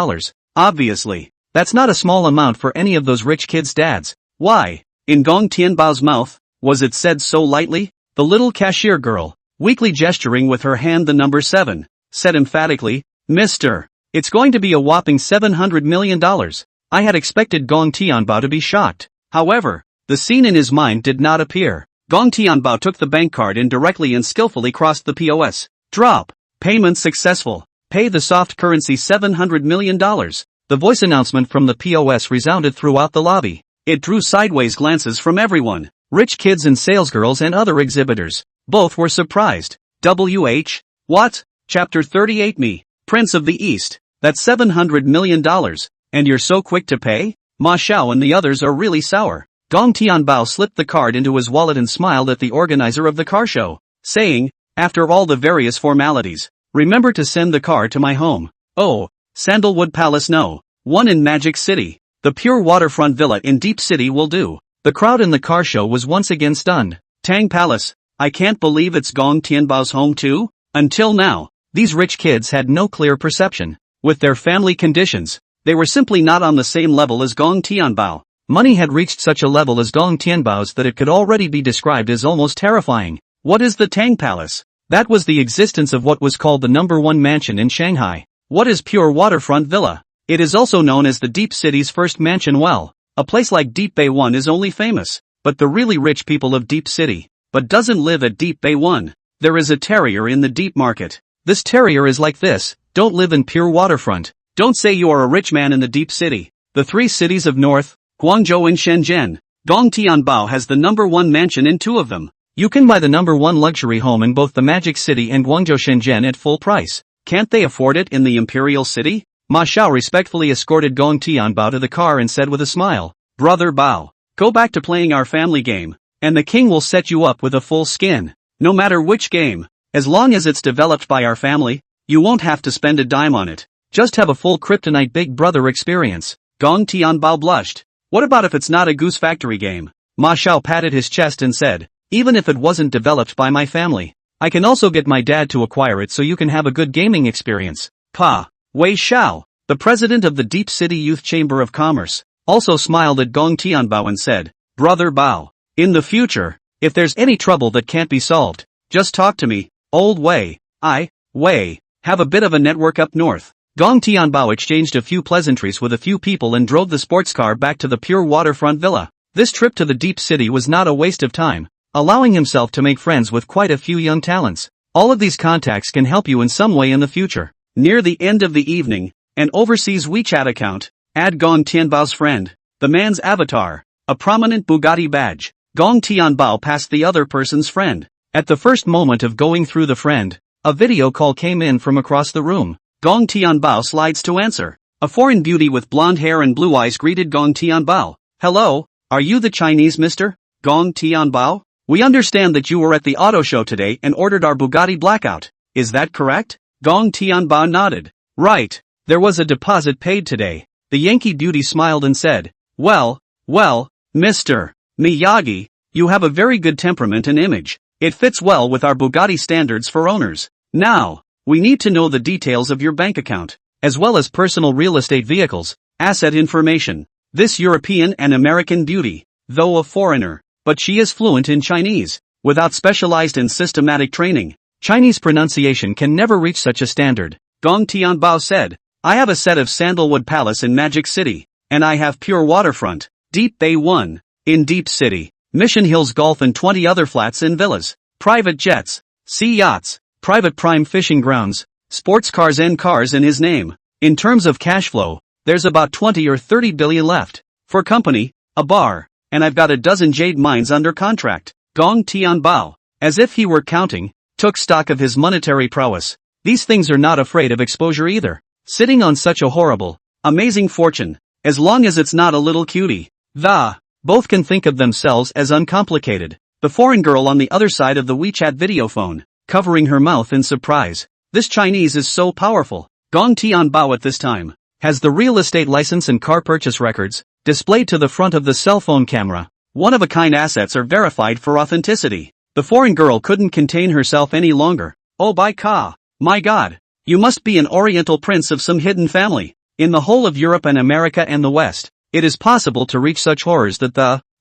Obviously. That's not a small amount for any of those rich kids' dads. Why? In Gong Tianbao's mouth, was it said so lightly? The little cashier girl, weakly gesturing with her hand the number 7, said emphatically, Mr. It's going to be a whopping $700 million. I had expected Gong Tianbao to be shocked. However, the scene in his mind did not appear. Gong Tianbao took the bank card indirectly and skillfully crossed the POS. Drop. Payment successful. Pay the soft currency $700 million. The voice announcement from the POS resounded throughout the lobby. It drew sideways glances from everyone. Rich kids and salesgirls and other exhibitors. Both were surprised. WH? What? Chapter 38 Me, Prince of the East. That's $700 million. And you're so quick to pay? Ma Xiao and the others are really sour. Gong Tianbao slipped the card into his wallet and smiled at the organizer of the car show, saying, after all the various formalities, remember to send the car to my home. Oh, Sandalwood Palace no. One in Magic City. The pure waterfront villa in Deep City will do. The crowd in the car show was once again stunned. Tang Palace. I can't believe it's Gong Tianbao's home too? Until now, these rich kids had no clear perception. With their family conditions, they were simply not on the same level as Gong Tianbao. Money had reached such a level as Gong Tianbao's that it could already be described as almost terrifying. What is the Tang Palace? That was the existence of what was called the #1 mansion in Shanghai. What is pure waterfront villa? It is also known as the Deep City's first mansion. Well, a place like Deep Bay 1 is only famous, but the really rich people of Deep City, but doesn't live at Deep Bay 1. There is a terrier in the deep market. This terrier is like this, don't live in pure waterfront. Don't say you are a rich man in the Deep City. The 3 cities of North, Guangzhou and Shenzhen. Gong Tianbao has the #1 mansion in 2 of them. You can buy the #1 luxury home in both the Magic City and Guangzhou Shenzhen at full price. Can't they afford it in the Imperial City? Ma Xiao respectfully escorted Gong Tianbao to the car and said with a smile, Brother Bao, go back to playing our family game, and the king will set you up with a full skin. No matter which game, as long as it's developed by our family, you won't have to spend a dime on it. Just have a full kryptonite Big Brother experience. Gong Tianbao blushed. What about if it's not a Goose Factory game? Ma Xiao patted his chest and said, even if it wasn't developed by my family, I can also get my dad to acquire it so you can have a good gaming experience. Pa. Wei Xiao, the president of the Deep City Youth Chamber of Commerce, also smiled at Gong Tianbao and said, Brother Bao, in the future, if there's any trouble that can't be solved, just talk to me, old Wei. Wei, have a bit of a network up north. Gong Tianbao exchanged a few pleasantries with a few people and drove the sports car back to the pure waterfront villa. This trip to the Deep City was not a waste of time, allowing himself to make friends with quite a few young talents. All of these contacts can help you in some way in the future. Near the end of the evening, an overseas WeChat account, add Gong Tianbao's friend, the man's avatar, a prominent Bugatti badge. Gong Tianbao passed the other person's friend. At the first moment of going through the friend, a video call came in from across the room. Gong Tianbao slides to answer. A foreign beauty with blonde hair and blue eyes greeted Gong Tianbao. Hello, are you the Chinese Mr. Gong Tianbao? We understand that you were at the auto show today and ordered our Bugatti Blackout. Is that correct? Gong Tianbao nodded. Right. There was a deposit paid today. The Yankee beauty smiled and said, Well, Mr. Miyagi, you have a very good temperament and image. It fits well with our Bugatti standards for owners. Now, we need to know the details of your bank account, as well as personal real estate vehicles, asset information. This European and American beauty, though a foreigner, but she is fluent in Chinese, without specialized and systematic training. Chinese pronunciation can never reach such a standard. Gong Tianbao said, I have a set of Sandalwood Palace in Magic City, and I have pure waterfront, Deep Bay 1, in Deep City, Mission Hills Golf and 20 other flats and villas, private jets, sea yachts, private prime fishing grounds, sports cars and cars in his name. In terms of cash flow, there's about 20 or 30 billion left. For company, a bar, and I've got a dozen jade mines under contract. Gong Tianbao, as if he were counting, took stock of his monetary prowess. These things are not afraid of exposure either. Sitting on such a horrible, amazing fortune, as long as it's not a little cutie. Both can think of themselves as uncomplicated. The foreign girl on the other side of the WeChat video phone, covering her mouth in surprise. This Chinese is so powerful. Gong Tianbao at this time has the real estate license and car purchase records displayed to the front of the cell phone camera. One-of-a-kind assets are verified for authenticity. The foreign girl couldn't contain herself any longer. Oh my God. You must be an oriental prince of some hidden family. In the whole of Europe and America and the West, it is possible to reach such horrors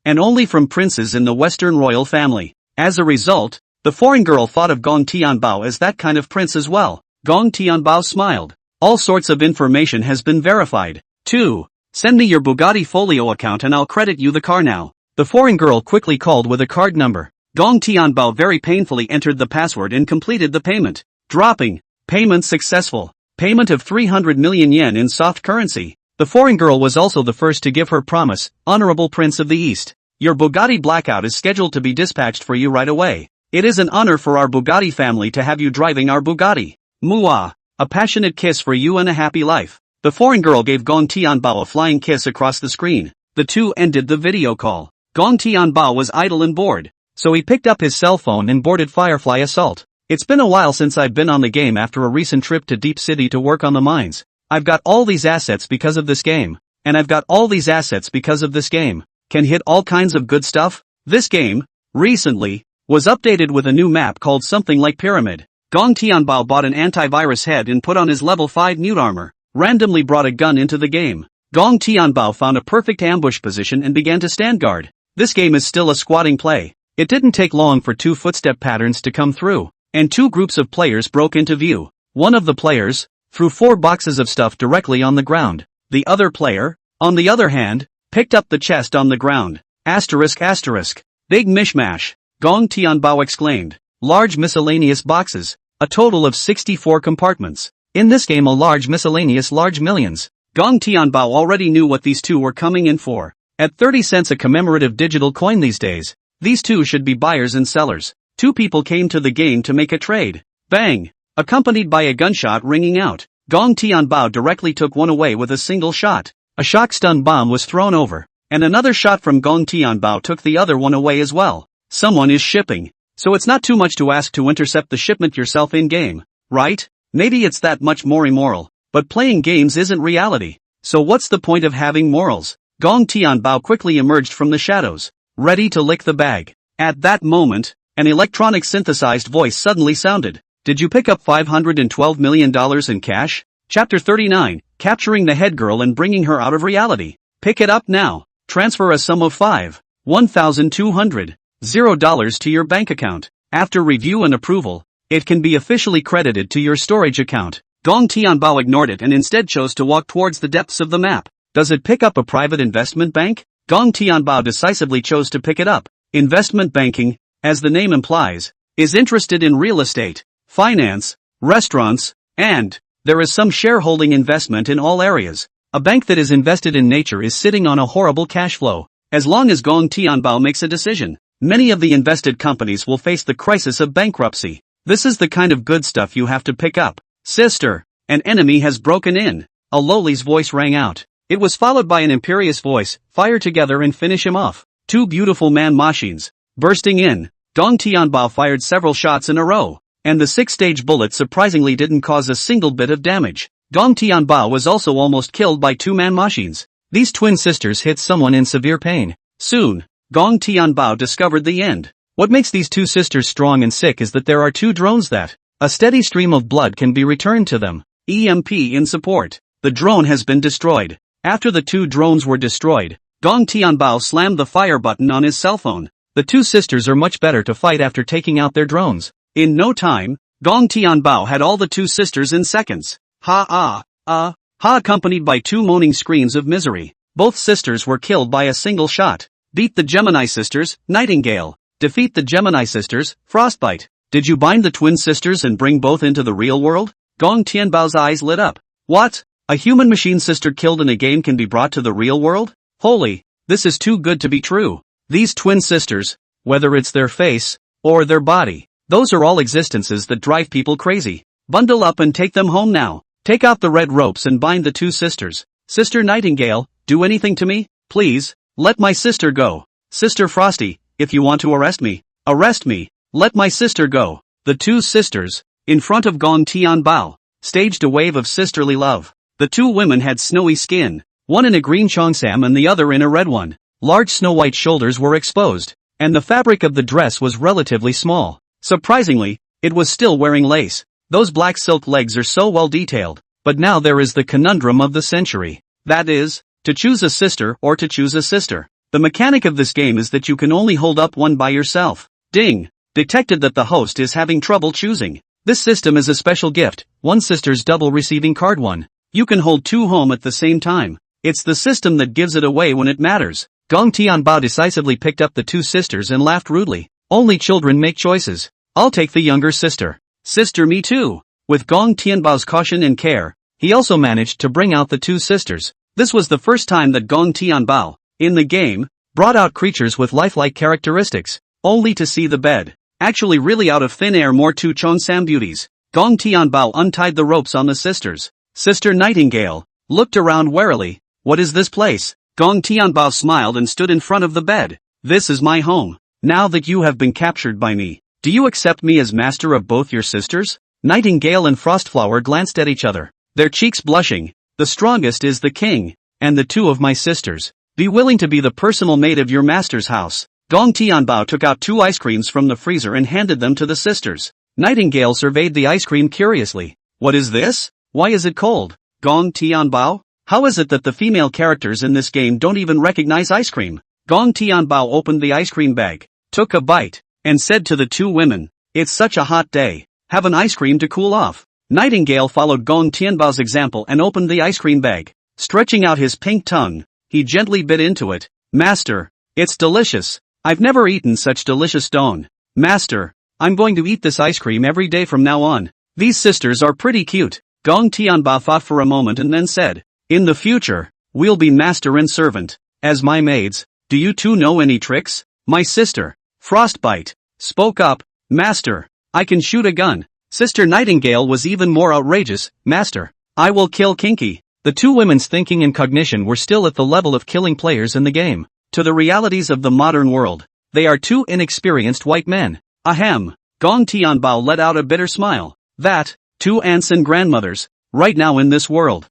and only from princes in the Western royal family. As a result, the foreign girl thought of Gong Tianbao as that kind of prince as well. Gong Tianbao smiled. All sorts of information has been verified. 2. Send me your Bugatti Folio account and I'll credit you the car now. The foreign girl quickly called with a card number. Gong Tianbao very painfully entered the password and completed the payment. Dropping. Payment successful. Payment of 300 million yen in soft currency. The foreign girl was also the first to give her promise. Honorable Prince of the East, your Bugatti Blackout is scheduled to be dispatched for you right away. It is an honor for our Bugatti family to have you driving our Bugatti. Mua. A passionate kiss for you and a happy life. The foreign girl gave Gong Tianbao a flying kiss across the screen. The two ended the video call. Gong Tianbao was idle and bored, so he picked up his cell phone and boarded Firefly Assault. It's been a while since I've been on the game after a recent trip to Deep City to work on the mines. I've got all these assets because of this game. And I've got all these assets because of this game. Can hit all kinds of good stuff. This game, recently, was updated with a new map called something like Pyramid. Gong Tianbao bought an antivirus head and put on his level 5 nude armor, randomly brought a gun into the game. Gong Tianbao found a perfect ambush position and began to stand guard. This game is still a squatting play. It didn't take long for two footstep patterns to come through, and two groups of players broke into view. One of the players threw 4 boxes of stuff directly on the ground. The other player, on the other hand, picked up the chest on the ground. Asterisk. Big mishmash. Gong Tianbao exclaimed. Large miscellaneous boxes. A total of 64 compartments. In this game a large miscellaneous large millions. Gong Tianbao already knew what these two were coming in for. At 30 cents a commemorative digital coin these days, these two should be buyers and sellers. Two people came to the game to make a trade. Bang! Accompanied by a gunshot ringing out. Gong Tianbao directly took one away with a single shot. A shock stun bomb was thrown over, and another shot from Gong Tianbao took the other one away as well. Someone is shipping, so it's not too much to ask to intercept the shipment yourself in-game, right? Maybe it's that much more immoral, but playing games isn't reality, so what's the point of having morals? Gong Tianbao quickly emerged from the shadows, ready to lick the bag. At that moment, an electronic synthesized voice suddenly sounded. Did you pick up $512 million in cash? Chapter 39, Capturing the Head Girl and Bringing Her Out of Reality. Pick it up now. Transfer a sum of $1,200 to your bank account. After review and approval, it can be officially credited to your storage account. Gong Tianbao ignored it and instead chose to walk towards the depths of the map. Does it pick up a private investment bank? Gong Tianbao decisively chose to pick it up. Investment banking, as the name implies, is interested in real estate, finance, restaurants, and there is some shareholding investment in all areas. A bank that is invested in nature is sitting on a horrible cash flow. As long as Gong Tianbao makes a decision, many of the invested companies will face the crisis of bankruptcy. This is the kind of good stuff you have to pick up. Sister, an enemy has broken in. A lowly's voice rang out. It was followed by an imperious voice, fire together and finish him off. Two beautiful man machines, bursting in. Gong Tianbao fired several shots in a row, and the 6-stage bullet surprisingly didn't cause a single bit of damage. Gong Tianbao was also almost killed by two man machines. These twin sisters hit someone in severe pain. Soon, Gong Tianbao discovered the end. What makes these two sisters strong and sick is that there are two drones that, a steady stream of blood can be returned to them. EMP in support. The drone has been destroyed. After the two drones were destroyed, Gong Tianbao slammed the fire button on his cell phone. The two sisters are much better to fight after taking out their drones. In no time, Gong Tianbao had all the two sisters in seconds. Ha accompanied by two moaning screams of misery. Both sisters were killed by a single shot. Beat the Gemini sisters, Nightingale. Defeat the Gemini sisters, Frostbite. Did you bind the twin sisters and bring both into the real world? Gong Tianbao's eyes lit up. What? A human machine sister killed in a game can be brought to the real world? Holy, this is too good to be true. These twin sisters, whether it's their face, or their body, those are all existences that drive people crazy. Bundle up and take them home now. Take out the red ropes and bind the two sisters. Sister Nightingale, do anything to me, please, let my sister go. Sister Frosty, if you want to arrest me, Arrest me. Let my sister go. The two sisters, in front of Gong Tianbao, staged a wave of sisterly love. The two women had snowy skin, one in a green cheongsam and the other in a red one. Large snow-white shoulders were exposed, and the fabric of the dress was relatively small. Surprisingly, it was still wearing lace. Those black silk legs are so well detailed. But now there is the conundrum of the century. That is, to choose a sister or to choose a sister. The mechanic of this game is that you can only hold up one by yourself. Ding! Detected that the host is having trouble choosing. This system is a special gift, one sister's double receiving card 1. You can hold two home at the same time. It's the system that gives it away when it matters. Gong Tianbao decisively picked up the two sisters and laughed rudely. Only children make choices. I'll take the younger sister. Sister, me too. With Gong Tianbao's caution and care, he also managed to bring out the two sisters. This was the first time that Gong Tianbao, in the game, brought out creatures with lifelike characteristics, only to see the bed. Actually really out of thin air more two Cheongsam beauties. Gong Tianbao untied the ropes on the sisters. Sister Nightingale looked around warily. What is this place? Gong Tianbao smiled and stood in front of the bed. This is my home. Now that you have been captured by me, do you accept me as master of both your sisters? Nightingale and Frostflower glanced at each other, their cheeks blushing. The strongest is the king, and the two of my sisters. Be willing to be the personal maid of your master's house. Gong Tianbao took out 2 ice creams from the freezer and handed them to the sisters. Nightingale surveyed the ice cream curiously. What is this? Why is it cold? Gong Tianbao? How is it that the female characters in this game don't even recognize ice cream? Gong Tianbao opened the ice cream bag, took a bite, and said to the two women, it's such a hot day. Have an ice cream to cool off. Nightingale followed Gong Tianbao's example and opened the ice cream bag. Stretching out his pink tongue, he gently bit into it. Master, it's delicious. I've never eaten such delicious don. Master, I'm going to eat this ice cream every day from now on. These sisters are pretty cute. Gong Tianbao thought for a moment and then said, in the future, we'll be master and servant. As my maids, do you two know any tricks? My sister, Frostbite, spoke up. Master, I can shoot a gun. Sister Nightingale was even more outrageous. Master, I will kill Kinky. The two women's thinking and cognition were still at the level of killing players in the game. To the realities of the modern world, they are two inexperienced white men. Ahem. Gong Tianbao let out a bitter smile. That, two aunts and grandmothers, right now in this world.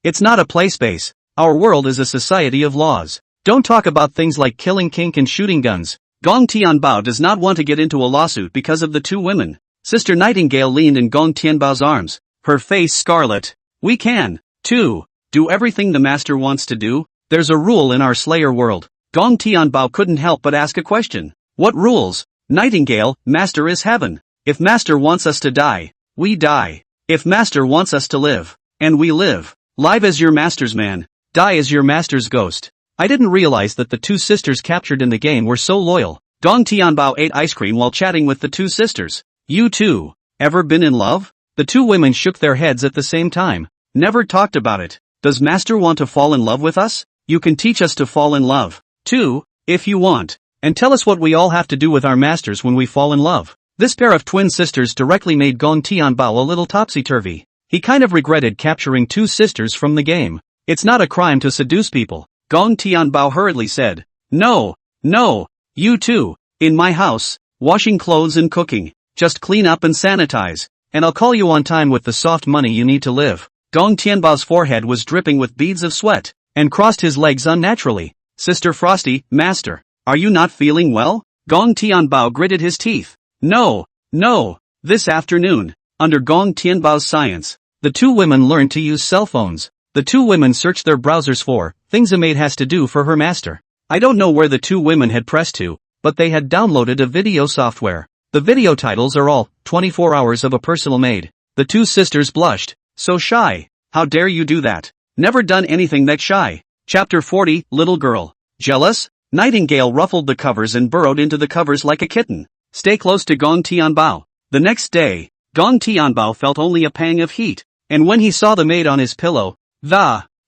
It's not a play space. Our world is a society of laws. Don't talk about things like killing kink and shooting guns. Gong Tianbao does not want to get into a lawsuit because of the two women. Sister Nightingale leaned in Gong Tianbao's arms, her face scarlet. We can, too, do everything the master wants to do. There's a rule in our Slayer world. Gong Tianbao couldn't help but ask a question. What rules? Nightingale, master is heaven. If master wants us to die, we die. If master wants us to live, and we live. Live as your master's man, die as your master's ghost. I didn't realize that the two sisters captured in the game were so loyal. Gong Tianbao ate ice cream while chatting with the two sisters. You too, ever been in love? The two women shook their heads at the same time. Never talked about it. Does master want to fall in love with us? You can teach us to fall in love, too, if you want. And tell us what we all have to do with our masters when we fall in love. This pair of twin sisters directly made Gong Tianbao a little topsy-turvy. He kind of regretted capturing two sisters from the game. It's not a crime to seduce people. Gong Tianbao hurriedly said. No, you two, in my house, washing clothes and cooking. Just clean up and sanitize, and I'll call you on time with the soft money you need to live. Gong Tianbao's forehead was dripping with beads of sweat, and crossed his legs unnaturally. Sister Frosty, master, are you not feeling well? Gong Tianbao gritted his teeth. No, this afternoon, under Gong Tianbao's science, the two women learned to use cell phones. The two women searched their browsers for things a maid has to do for her master. I don't know where the two women had pressed to, but they had downloaded a video software. The video titles are all 24 hours of a personal maid. The two sisters blushed. So shy. How dare you do that? Never done anything that shy. Chapter 40, Little Girl. Jealous? Nightingale ruffled the covers and burrowed into the covers like a kitten. Stay close to Gong Tianbao. The next day, Gong Tianbao felt only a pang of heat, and when he saw the maid on his pillow,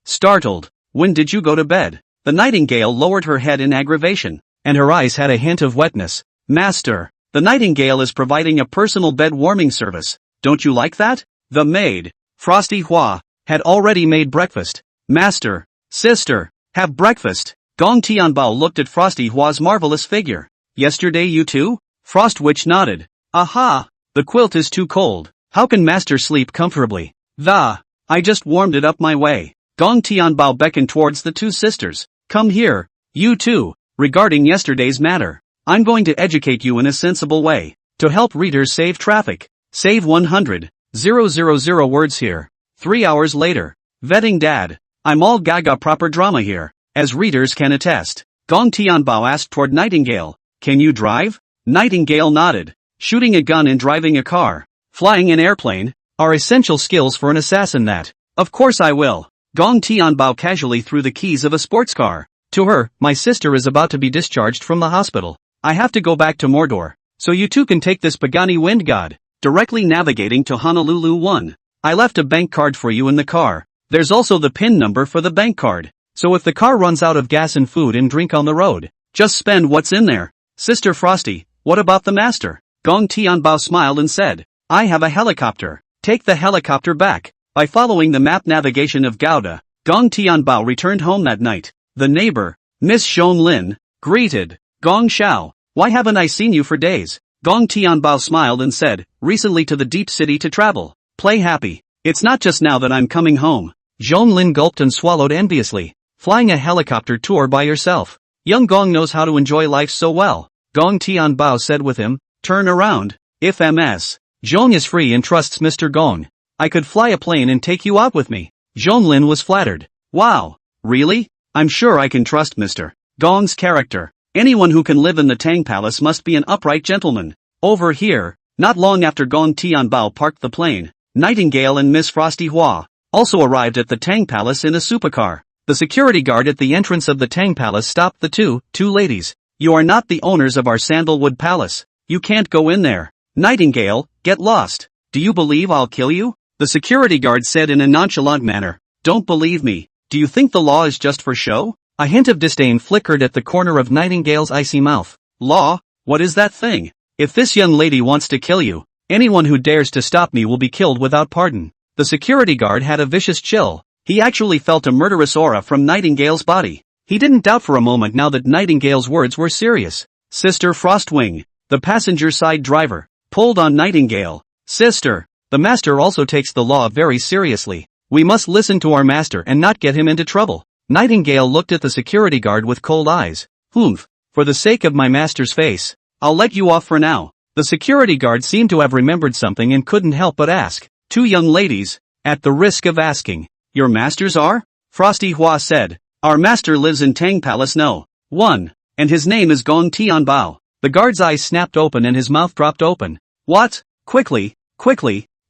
startled. When did you go to bed? The Nightingale lowered her head in aggravation, and her eyes had a hint of wetness. Master, the Nightingale is providing a personal bed warming service. Don't you like that? The maid, Frosty Hua, had already made breakfast. Master, sister, have breakfast. Gong Tianbao looked at Frosty Hua's marvelous figure. Yesterday you too? Frost Witch nodded. Aha! The quilt is too cold. How can master sleep comfortably? I just warmed it up my way. Gong Tianbao beckoned towards the two sisters. Come here, you two, regarding yesterday's matter. I'm going to educate you in a sensible way. To help readers save traffic. Save 100,000 words here. 3 hours later. Vetting dad. I'm all gaga proper drama here. As readers can attest. Gong Tianbao asked toward Nightingale. Can you drive? Nightingale nodded. Shooting a gun and driving a car. Flying an airplane. Are essential skills for an assassin that. Of course I will. Gong Tianbao casually threw the keys of a sports car. To her, my sister is about to be discharged from the hospital. I have to go back to Mordor. So you two can take this Pagani Wind God. Directly navigating to Honolulu 1. I left a bank card for you in the car. There's also the PIN number for the bank card. So if the car runs out of gas and food and drink on the road, just spend what's in there. Sister Frosty, what about the master? Gong Tianbao smiled and said, I have a helicopter. Take the helicopter back. By following the map navigation of Gouda, Gong Tianbao returned home that night. The neighbor, Miss Shon Lin, greeted. Gong Xiao, why haven't I seen you for days? Gong Tianbao smiled and said, recently to the deep city to travel. Play happy. It's not just now that I'm coming home. Zhong Lin gulped and swallowed enviously. Flying a helicopter tour by yourself. Young Gong knows how to enjoy life so well. Gong Tianbao said with him, turn around. If Ms. Zhong is free and trusts Mr. Gong, I could fly a plane and take you out with me. Zhong Lin was flattered. Wow, really? I'm sure I can trust Mr. Gong's character. Anyone who can live in the Tang Palace must be an upright gentleman. Over here, not long after Gong Tianbao parked the plane, Nightingale and Miss Frosty Hua also arrived at the Tang Palace in a supercar. The security guard at the entrance of the Tang Palace stopped the two ladies. You are not the owners of our Sandalwood Palace. You can't go in there. Nightingale, get lost. Do you believe I'll kill you? The security guard said in a nonchalant manner. Don't believe me. Do you think the law is just for show? A hint of disdain flickered at the corner of Nightingale's icy mouth. Law? What is that thing? If this young lady wants to kill you, anyone who dares to stop me will be killed without pardon. The security guard had a vicious chill. He actually felt a murderous aura from Nightingale's body. He didn't doubt for a moment now that Nightingale's words were serious. Sister Frostwing, the passenger side driver, pulled on Nightingale. Sister, the master also takes the law very seriously. We must listen to our master and not get him into trouble. Nightingale looked at the security guard with cold eyes. Humph, for the sake of my master's face, I'll let you off for now. The security guard seemed to have remembered something and couldn't help but ask. Two young ladies, at the risk of asking, your masters are? Frosty Hua said. Our master lives in Tang Palace No. 1, and his name is Gong Tianbao. The guard's eyes snapped open and his mouth dropped open. What? Quickly,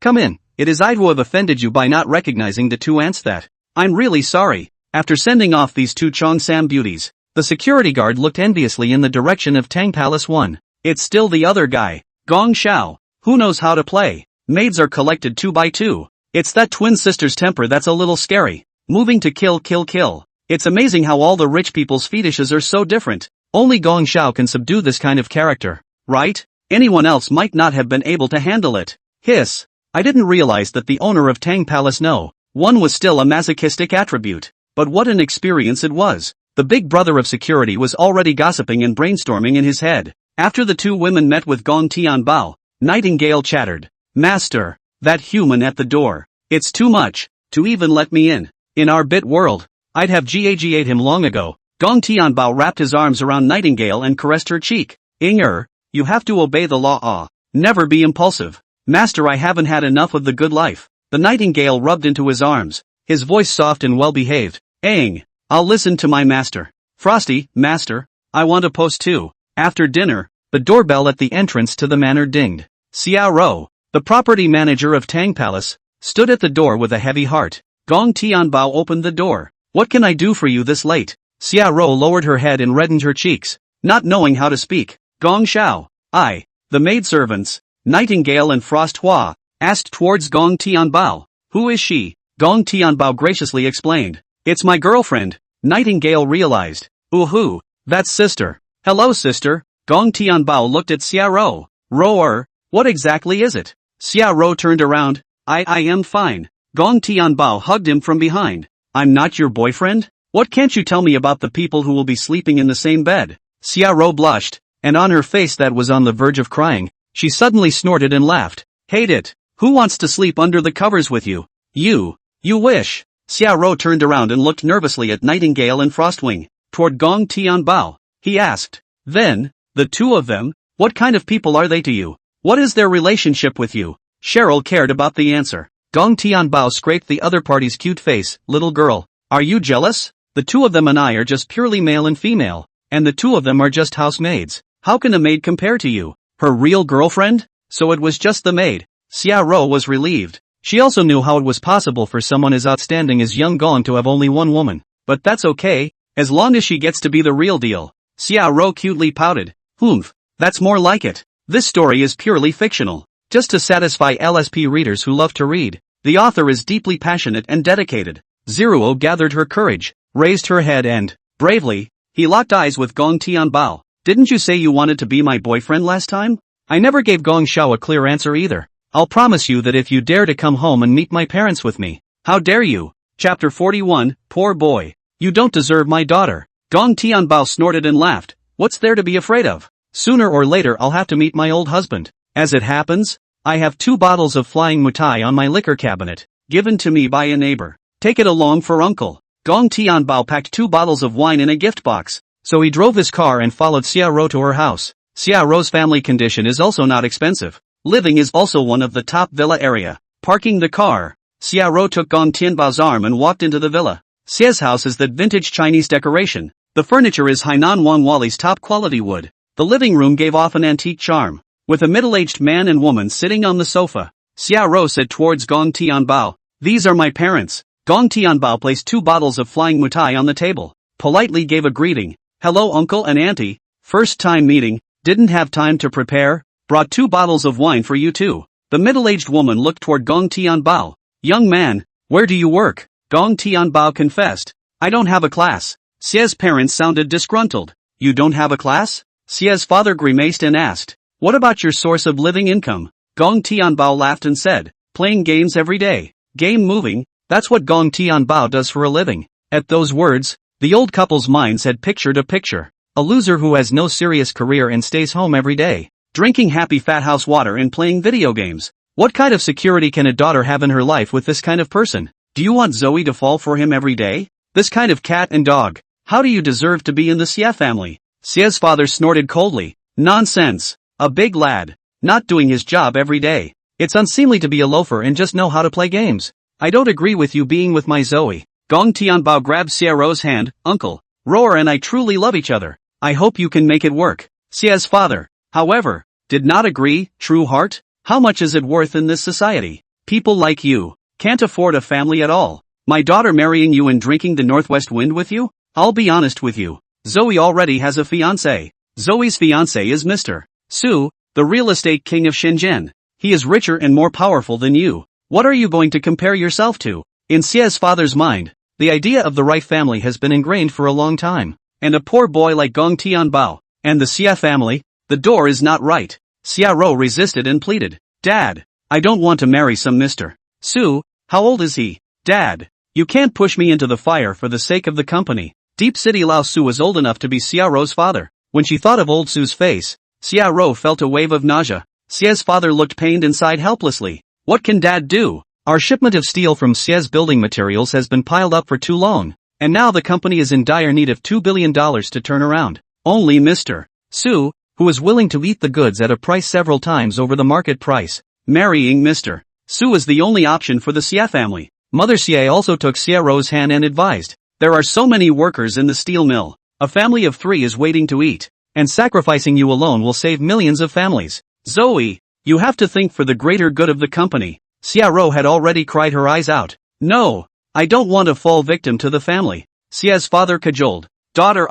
come in. It is I who have offended you by not recognizing the two ants that. I'm really sorry. After sending off these two Cheongsam beauties, the security guard looked enviously in the direction of Tang Palace 1. It's still the other guy, Gong Xiao, who knows how to play. Maids are collected 2 by 2. It's that twin sister's temper that's a little scary. Moving to kill. It's amazing how all the rich people's fetishes are so different. Only Gong Xiao can subdue this kind of character, right? Anyone else might not have been able to handle it. Hiss. I didn't realize that the owner of Tang Palace No. 1 was still a masochistic attribute. But what an experience it was. The big brother of security was already gossiping and brainstorming in his head. After the two women met with Gong Tianbao, Nightingale chattered. Master, that human at the door. It's too much to even let me in. In our bit world, I'd have GAG'd him long ago. Gong Tianbao wrapped his arms around Nightingale and caressed her cheek. Inger, you have to obey the law. Never be impulsive. Master, I haven't had enough of the good life. The Nightingale rubbed into his arms, his voice soft and well-behaved. Aang, I'll listen to my master. Frosty, master, I want a post too. After dinner, the doorbell at the entrance to the manor dinged. Xiao Rou, the property manager of Tang Palace, stood at the door with a heavy heart. Gong Tianbao opened the door. What can I do for you this late? Xiao Rou lowered her head and reddened her cheeks, not knowing how to speak. Gong Xiao, the maidservants, Nightingale and Frost Hua, asked towards Gong Tianbao. Who is she? Gong Tianbao graciously explained. It's my girlfriend. Nightingale realized. Ooh, that's sister. Hello sister. Gong Tianbao looked at Xiao Rou. Roar, what exactly is it? Xiao Rou turned around. I am fine. Gong Tianbao hugged him from behind. I'm not your boyfriend? What can't you tell me about the people who will be sleeping in the same bed? Xiao Rou blushed, and on her face that was on the verge of crying, she suddenly snorted and laughed. Hate it. Who wants to sleep under the covers with you? You wish. Xiaoro turned around and looked nervously at Nightingale and Frostwing. Toward Gong Tianbao, he asked. Then, the two of them, what kind of people are they to you? What is their relationship with you? Cheryl cared about the answer. Gong Tianbao scraped the other party's cute face. Little girl, are you jealous? The two of them and I are just purely male and female, and the two of them are just housemaids. How can a maid compare to you? Her real girlfriend? So it was just the maid. Xiaoro was relieved. She also knew how it was possible for someone as outstanding as young Gong to have only one woman. But that's okay, as long as she gets to be the real deal. Xiaoro cutely pouted. Humph, that's more like it. This story is purely fictional. Just to satisfy LSP readers who love to read. The author is deeply passionate and dedicated. Zeruo gathered her courage, raised her head and, bravely, he locked eyes with Gong Tianbao. Didn't you say you wanted to be my boyfriend last time? I never gave Gong Xiao a clear answer either. I'll promise you that if you dare to come home and meet my parents with me. How dare you? Chapter 41, Poor boy. You don't deserve my daughter. Gong Tianbao snorted and laughed. What's there to be afraid of? Sooner or later I'll have to meet my old husband. As it happens, I have 2 bottles of flying mutai on my liquor cabinet, given to me by a neighbor. Take it along for uncle. Gong Tianbao packed 2 bottles of wine in a gift box, so he drove his car and followed Xiaoro to her house. Xiaoro's family condition is also not expensive. Living is also one of the top villa area. Parking the car, Xiaoro took Gong Tianbao's arm and walked into the villa. Xia's house is that vintage Chinese decoration. The furniture is Hainan Wangwali's top quality wood. The living room gave off an antique charm, with a middle-aged man and woman sitting on the sofa. Xiaoro said towards Gong Tianbao, "These are my parents." Gong Tianbao placed 2 bottles of flying mutai on the table, politely gave a greeting. "Hello uncle and auntie, first time meeting, didn't have time to prepare, brought 2 bottles of wine for you too." The middle-aged woman looked toward Gong Tianbao. "Young man, where do you work?" Gong Tianbao confessed. "I don't have a class." Xia's parents sounded disgruntled. "You don't have a class?" Xia's father grimaced and asked. "What about your source of living income?" Gong Tianbao laughed and said, "Playing games every day. Game moving, that's what Gong Tianbao does for a living." At those words, the old couple's minds had pictured a picture. A loser who has no serious career and stays home every day, drinking happy fat house water and playing video games. What kind of security can a daughter have in her life with this kind of person? Do you want Zoe to fall for him every day? This kind of cat and dog. How do you deserve to be in the Xia family? Xia's father snorted coldly. Nonsense. A big lad, not doing his job every day. It's unseemly to be a loafer and just know how to play games. I don't agree with you being with my Zoe. Gong Tianbao grabbed Xiaoro's hand. "Uncle, Roar and I truly love each other. I hope you can make it work." Xia's father, however, did not agree. "True heart? How much is it worth in this society? People like you can't afford a family at all. My daughter marrying you and drinking the northwest wind with you? I'll be honest with you. Zoe already has a fiancé. Zoe's fiancé is Mr. Su, the real estate king of Shenzhen. He is richer and more powerful than you. What are you going to compare yourself to?" In Xia's father's mind, the idea of the right family has been ingrained for a long time. And a poor boy like Gong Tianbao, and the Xia family, the door is not right. Xiaoro resisted and pleaded. "Dad, I don't want to marry some Mr. Su. How old is he? Dad, you can't push me into the fire for the sake of the company." Deep City Lao Su was old enough to be Xiaoro's father. When she thought of old Su's face, Xiaoro felt a wave of nausea. Xia's father looked pained and sighed helplessly. "What can Dad do? Our shipment of steel from Xia's building materials has been piled up for too long, and now the company is in dire need of $2 billion to turn around. Only Mr. Su, who is willing to eat the goods at a price several times over the market price. Marrying Mr. Su is the only option for the Xia family." Mother Xia also took Xiaoro's hand and advised. "There are so many workers in the steel mill. A family of 3 is waiting to eat, and sacrificing you alone will save millions of families. Zoe, you have to think for the greater good of the company." Xiaoro had already cried her eyes out. "No, I don't want to fall victim to the family." Xia's father cajoled. "Daughter,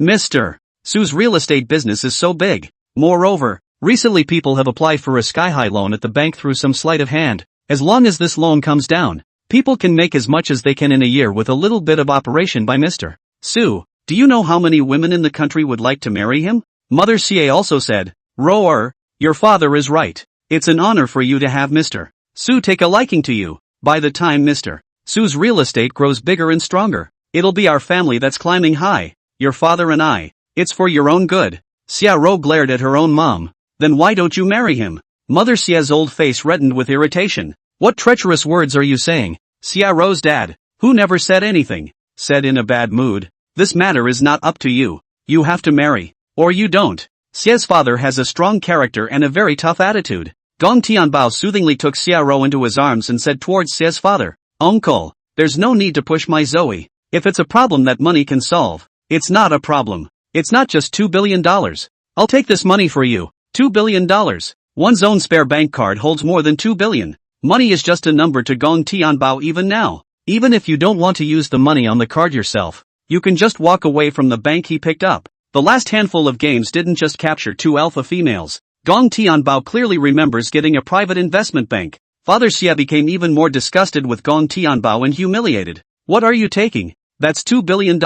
Mr. Su's real estate business is so big. Moreover, recently people have applied for a sky-high loan at the bank through some sleight of hand. As long as this loan comes down, people can make as much as they can in a year with a little bit of operation by Mr. Su. Do you know how many women in the country would like to marry him?" Mother Xie also said. "Roar, your father is right. It's an honor for you to have Mr. Su take a liking to you. By the time Mr. Su's real estate grows bigger and stronger, it'll be our family that's climbing high, your father and I. It's for your own good." Xiaoro glared at her own mom. Then why don't you marry him? Mother Xia's old face reddened with irritation. What treacherous words are you saying? Xiaoro's dad, who never said anything, said in a bad mood. This matter is not up to you. You have to marry. Or you don't. Xia's father has a strong character and a very tough attitude. Gong Tianbao soothingly took Xiaoro into his arms and said towards Xia's father, Uncle, there's no need to push my Zoe. If it's a problem that money can solve, it's not a problem. It's not just $2 billion. I'll take this money for you. $2 billion. One's own spare bank card holds more than $2 billion. Money is just a number to Gong Tianbao even now. Even if you don't want to use the money on the card yourself, you can just walk away from the bank he picked up. The last handful of games didn't just capture 2 alpha females. Gong Tianbao clearly remembers getting a private investment bank. Father Xia became even more disgusted with Gong Tianbao and humiliated. What are you taking? That's $2 billion.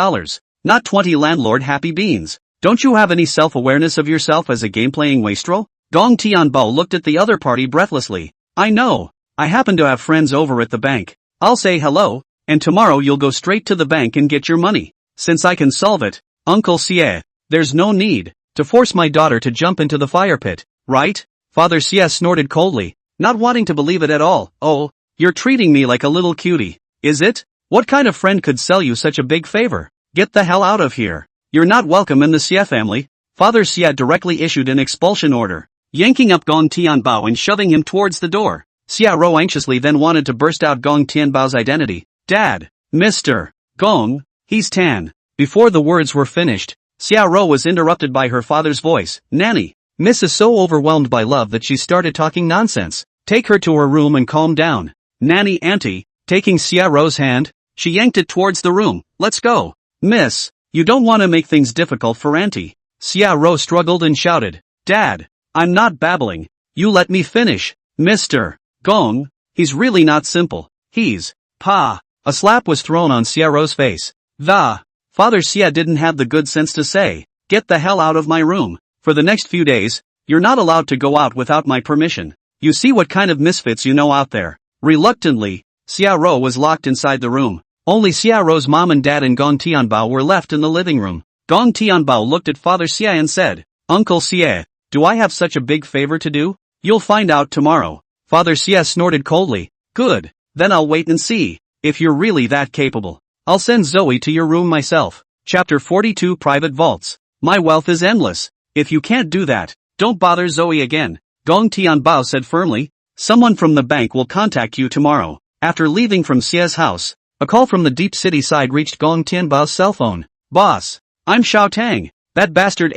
Not 20 landlord happy beans. Don't you have any self-awareness of yourself as a game-playing wastrel? Gong Tianbao looked at the other party breathlessly. I know. I happen to have friends over at the bank. I'll say hello, and tomorrow you'll go straight to the bank and get your money. Since I can solve it, Uncle Xie, there's no need to force my daughter to jump into the fire pit, right? Father Xie snorted coldly, not wanting to believe it at all. Oh, you're treating me like a little cutie, is it? What kind of friend could sell you such a big favor? Get the hell out of here. You're not welcome in the Xie family. Father Xie directly issued an expulsion order, yanking up Gong Tianbao and shoving him towards the door. Xiaoro anxiously then wanted to burst out Gong Tianbao's identity. Dad, Mr. Gong, he's Tan. Before the words were finished, Xiaoro was interrupted by her father's voice. Nanny, Miss is so overwhelmed by love that she started talking nonsense. Take her to her room and calm down. Nanny Auntie, taking Xiaoro's hand, she yanked it towards the room. Let's go. Miss, you don't want to make things difficult for Auntie. Xiaoro struggled and shouted. Dad, I'm not babbling. You let me finish. Mr. Gong, he's really not simple. He's, Pa. A slap was thrown on Xiaoro's face. Father Xia didn't have the good sense to say, get the hell out of my room. For the next few days, you're not allowed to go out without my permission. You see what kind of misfits you know out there. Reluctantly, Xiaoro was locked inside the room. Only Xiaoro's mom and dad and Gong Tianbao were left in the living room. Gong Tianbao looked at Father Xia and said, Uncle Xie, do I have such a big favor to do? You'll find out tomorrow. Father Xia snorted coldly. Good, then I'll wait and see. If you're really that capable, I'll send Zoe to your room myself. Chapter 42 Private Vaults. My wealth is endless. If you can't do that, don't bother Zoe again. Gong Tianbao said firmly. Someone from the bank will contact you tomorrow. After leaving from Xia's house, a call from the deep city side reached Gong Tianbao's cell phone. Boss, I'm Xiao Tang. That bastard ********.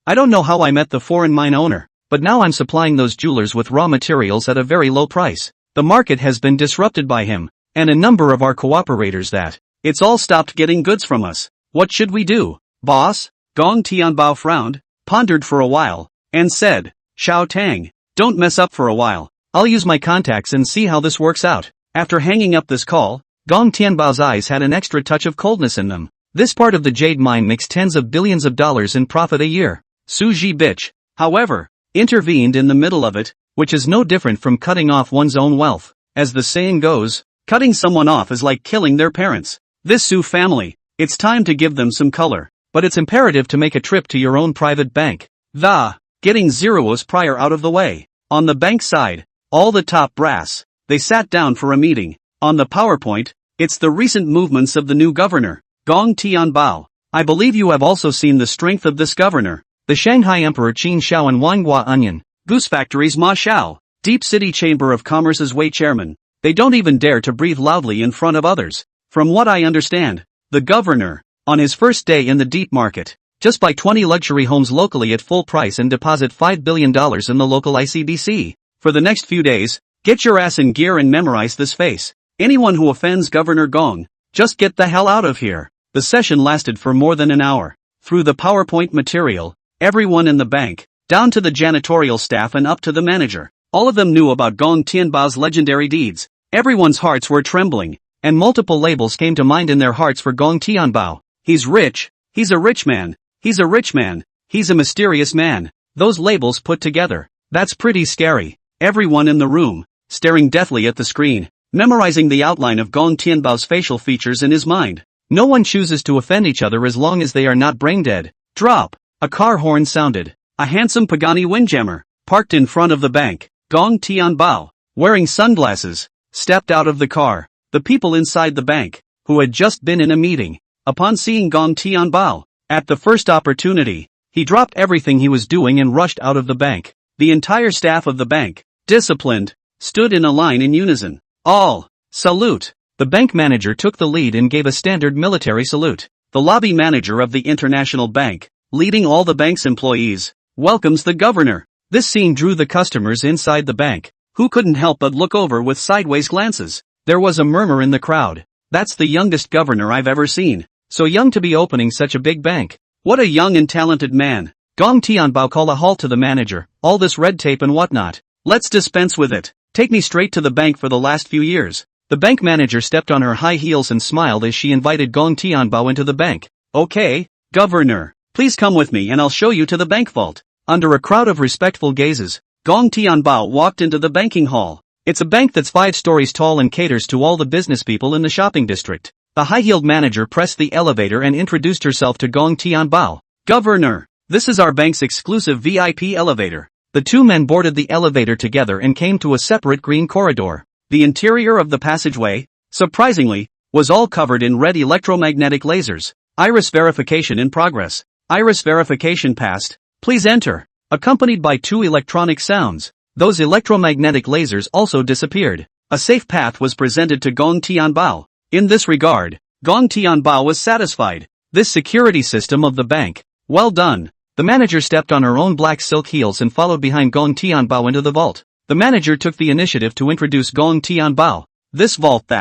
I don't know how I met the foreign mine owner, but now I'm supplying those jewelers with raw materials at a very low price. The market has been disrupted by him, and a number of our cooperators that. It's all stopped getting goods from us. What should we do, boss? Gong Tianbao frowned, pondered for a while, and said, Xiao Tang, don't mess up for a while. I'll use my contacts and see how this works out. After hanging up this call, Gong Tianbao's eyes had an extra touch of coldness in them. This part of the jade mine makes tens of billions of dollars in profit a year. Su Ji bitch, however, intervened in the middle of it, which is no different from cutting off one's own wealth. As the saying goes, cutting someone off is like killing their parents. This Su family, it's time to give them some color, but it's imperative to make a trip to your own private bank. Getting zeros prior out of the way. On the bank side, all the top brass, they sat down for a meeting. On the PowerPoint, it's the recent movements of the new governor, Gong Tianbao. I believe you have also seen the strength of this governor. The Shanghai Emperor Qin Shao and Manhwa Onion, Goose Factory's Ma Shao, Deep City Chamber of Commerce's Wei Chairman. They don't even dare to breathe loudly in front of others. From what I understand, the governor, on his first day in the deep market, just buy 20 luxury homes locally at full price and deposit $5 billion in the local ICBC. For the next few days, get your ass in gear and memorize this face. Anyone who offends Governor Gong, just get the hell out of here. The session lasted for more than an hour. Through the PowerPoint material, everyone in the bank, down to the janitorial staff and up to the manager, all of them knew about Gong Tianbao's legendary deeds. Everyone's hearts were trembling, and multiple labels came to mind in their hearts for Gong Tianbao. He's rich, he's a rich man, he's a rich man, he's a mysterious man. Those labels put together, that's pretty scary. Everyone in the room, staring deathly at the screen, memorizing the outline of Gong Tianbao's facial features in his mind. No one chooses to offend each other as long as they are not brain dead. Drop. A car horn sounded. A handsome Pagani Windjammer, parked in front of the bank. Gong Tianbao, wearing sunglasses, stepped out of the car. The people inside the bank, who had just been in a meeting, upon seeing Gong Tianbao, at the first opportunity, he dropped everything he was doing and rushed out of the bank. The entire staff of the bank, disciplined, stood in a line in unison. All, salute. The bank manager took the lead and gave a standard military salute. The lobby manager of the International Bank, leading all the bank's employees, welcomes the governor. This scene drew the customers inside the bank, who couldn't help but look over with sideways glances. There was a murmur in the crowd. That's the youngest governor I've ever seen. So young to be opening such a big bank. What a young and talented man. Gong Tianbao called a halt to the manager. All this red tape and whatnot. Let's dispense with it. Take me straight to the bank for the last few years. The bank manager stepped on her high heels and smiled as she invited Gong Tianbao into the bank. Okay, governor, please come with me and I'll show you to the bank vault. Under a crowd of respectful gazes, Gong Tianbao walked into the banking hall. It's a bank that's 5 stories tall and caters to all the business people in the shopping district. The high-heeled manager pressed the elevator and introduced herself to Gong Tianbao. Governor, this is our bank's exclusive VIP elevator. The two men boarded the elevator together and came to a separate green corridor. The interior of the passageway, surprisingly, was all covered in red electromagnetic lasers. Iris verification in progress. Iris verification passed. Please enter. Accompanied by 2 electronic sounds. Those electromagnetic lasers also disappeared. A safe path was presented to Gong Tianbao. In this regard, Gong Tianbao was satisfied. This security system of the bank. Well done. The manager stepped on her own black silk heels and followed behind Gong Tianbao into the vault. The manager took the initiative to introduce Gong Tianbao. This vault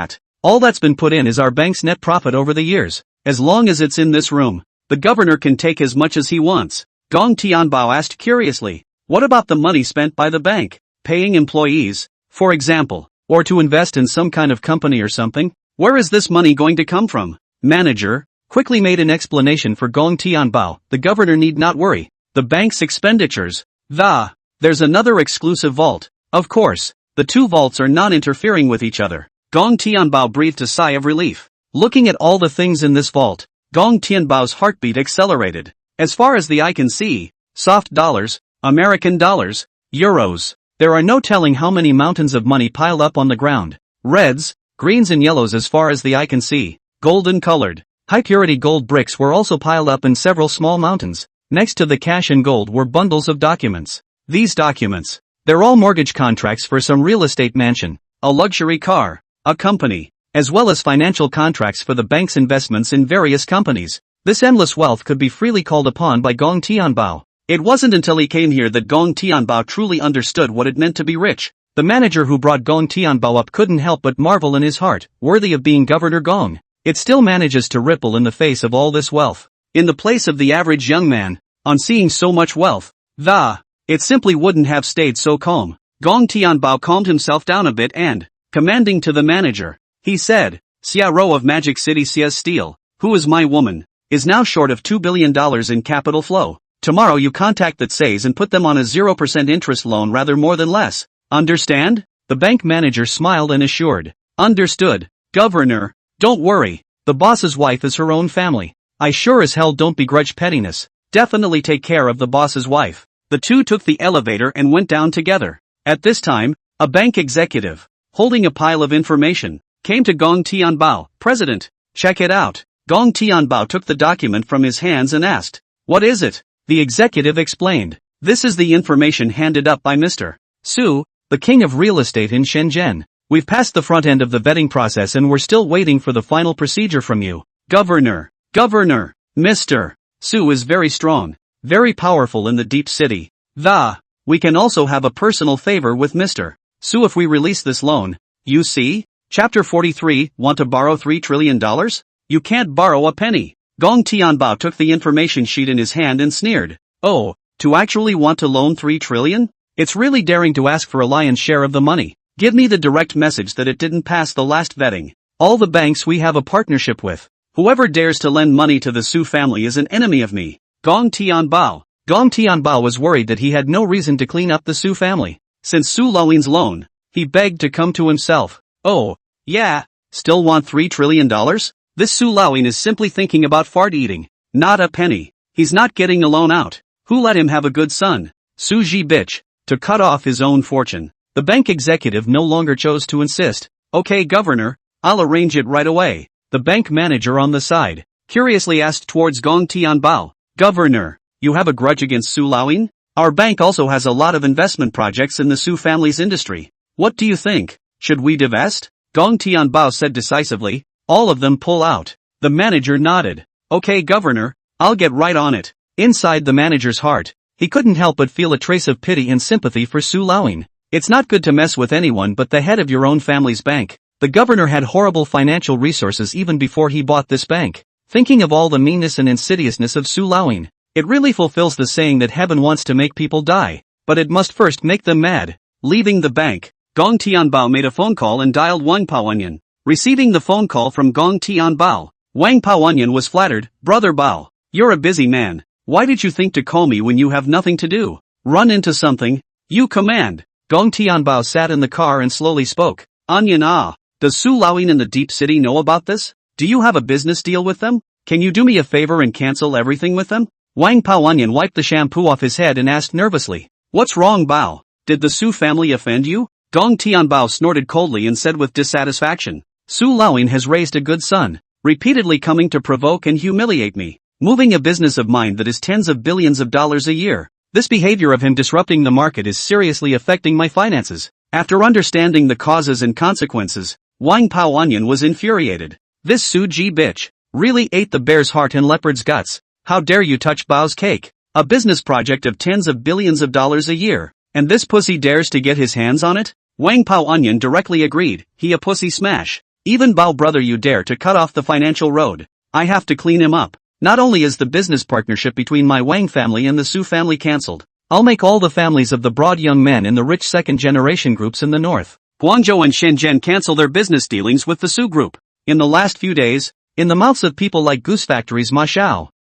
all that's been put in is our bank's net profit over the years. As long as it's in this room, the governor can take as much as he wants. Gong Tianbao asked curiously, what about the money spent by the bank? Paying employees, for example, or to invest in some kind of company or something? Where is this money going to come from? Manager quickly made an explanation for Gong Tianbao. The governor need not worry. The bank's expenditures. There's another exclusive vault. Of course, the 2 vaults are non-interfering with each other. Gong Tianbao breathed a sigh of relief. Looking at all the things in this vault, Gong Tianbao's heartbeat accelerated. As far as the eye can see, soft dollars, American dollars, euros. There are no telling how many mountains of money piled up on the ground. Reds, greens and yellows as far as the eye can see. Golden colored, high-purity gold bricks were also piled up in several small mountains. Next to the cash and gold were bundles of documents. These documents, they're all mortgage contracts for some real estate mansion, a luxury car, a company, as well as financial contracts for the bank's investments in various companies. This endless wealth could be freely called upon by Gong Tianbao. It wasn't until he came here that Gong Tianbao truly understood what it meant to be rich. The manager who brought Gong Tianbao up couldn't help but marvel in his heart, worthy of being Governor Gong. It still manages to ripple in the face of all this wealth. In the place of the average young man, on seeing so much wealth, it simply wouldn't have stayed so calm. Gong Tianbao calmed himself down a bit and, commanding to the manager, he said, Xia Ro of Magic City Xia Steel, who is my woman, is now short of $2 billion in capital flow. Tomorrow you contact the Tsays and put them on a 0% interest loan rather more than less. Understand? The bank manager smiled and assured. Understood, Governor. Don't worry. The boss's wife is her own family. I sure as hell don't begrudge pettiness. Definitely take care of the boss's wife. The two took the elevator and went down together. At this time, a bank executive, holding a pile of information, came to Gong Tianbao. President, check it out. Gong Tianbao took the document from his hands and asked, what is it? The executive explained. This is the information handed up by Mr. Su, the king of real estate in Shenzhen. We've passed the front end of the vetting process and we're still waiting for the final procedure from you. Governor, Mr. Su is very strong, very powerful in the deep city. We can also have a personal favor with Mr. Su if we release this loan. You see? Chapter 43, want to borrow $3 trillion? You can't borrow a penny. Gong Tianbao took the information sheet in his hand and sneered. Oh, to actually want to loan $3 trillion? It's really daring to ask for a lion's share of the money. Give me the direct message that it didn't pass the last vetting. All the banks we have a partnership with. Whoever dares to lend money to the Su family is an enemy of me. Gong Tianbao. Gong Tianbao was worried that he had no reason to clean up the Su family. Since Su Laoin's loan, he begged to come to himself. Oh, yeah, still want $3 trillion? This Su Laoin is simply thinking about fart eating. Not a penny. He's not getting a loan out. Who let him have a good son? Su Ji bitch. To cut off his own fortune. The bank executive no longer chose to insist. Okay, governor, I'll arrange it right away. The bank manager on the side curiously asked towards Gong Tianbao. Governor, you have a grudge against Su Laoin? Our bank also has a lot of investment projects in the Su family's industry. What do you think? Should we divest? Gong Tianbao said decisively. All of them pull out. The manager nodded. Okay, governor, I'll get right on it. Inside the manager's heart, he couldn't help but feel a trace of pity and sympathy for Su Laoin. It's not good to mess with anyone but the head of your own family's bank. The governor had horrible financial resources even before he bought this bank. Thinking of all the meanness and insidiousness of Su Laoin, it really fulfills the saying that heaven wants to make people die, but it must first make them mad. Leaving the bank, Gong Tianbao made a phone call and dialed Wang Paoanyan. Receiving the phone call from Gong Tianbao, Wang Paoanyan was flattered. Brother Bao, you're a busy man. Why did you think to call me when you have nothing to do? Run into something? You command. Gong Tianbao sat in the car and slowly spoke. Anyan does Su Laoin in the deep city know about this? Do you have a business deal with them? Can you do me a favor and cancel everything with them? Wang Paoanyan wiped the shampoo off his head and asked nervously. What's wrong, Bao? Did the Su family offend you? Gong Tianbao snorted coldly and said with dissatisfaction. Su Laoin has raised a good son, repeatedly coming to provoke and humiliate me, moving a business of mine that is tens of billions of dollars a year. This behavior of him disrupting the market is seriously affecting my finances. After understanding the causes and consequences, Wang Paoanyan was infuriated. This Su Ji bitch really ate the bear's heart and leopard's guts. How dare you touch Bao's cake? A business project of tens of billions of dollars a year, and this pussy dares to get his hands on it? Wang Paoanyan directly agreed. He a pussy smash. Even Bao brother, you dare to cut off the financial road. I have to clean him up. Not only is the business partnership between my Wang family and the Su family cancelled, I'll make all the families of the broad young men in the rich second-generation groups in the north, Guangzhou and Shenzhen, cancel their business dealings with the Su group. In the last few days, in the mouths of people like Goose Factory's Ma Xiao,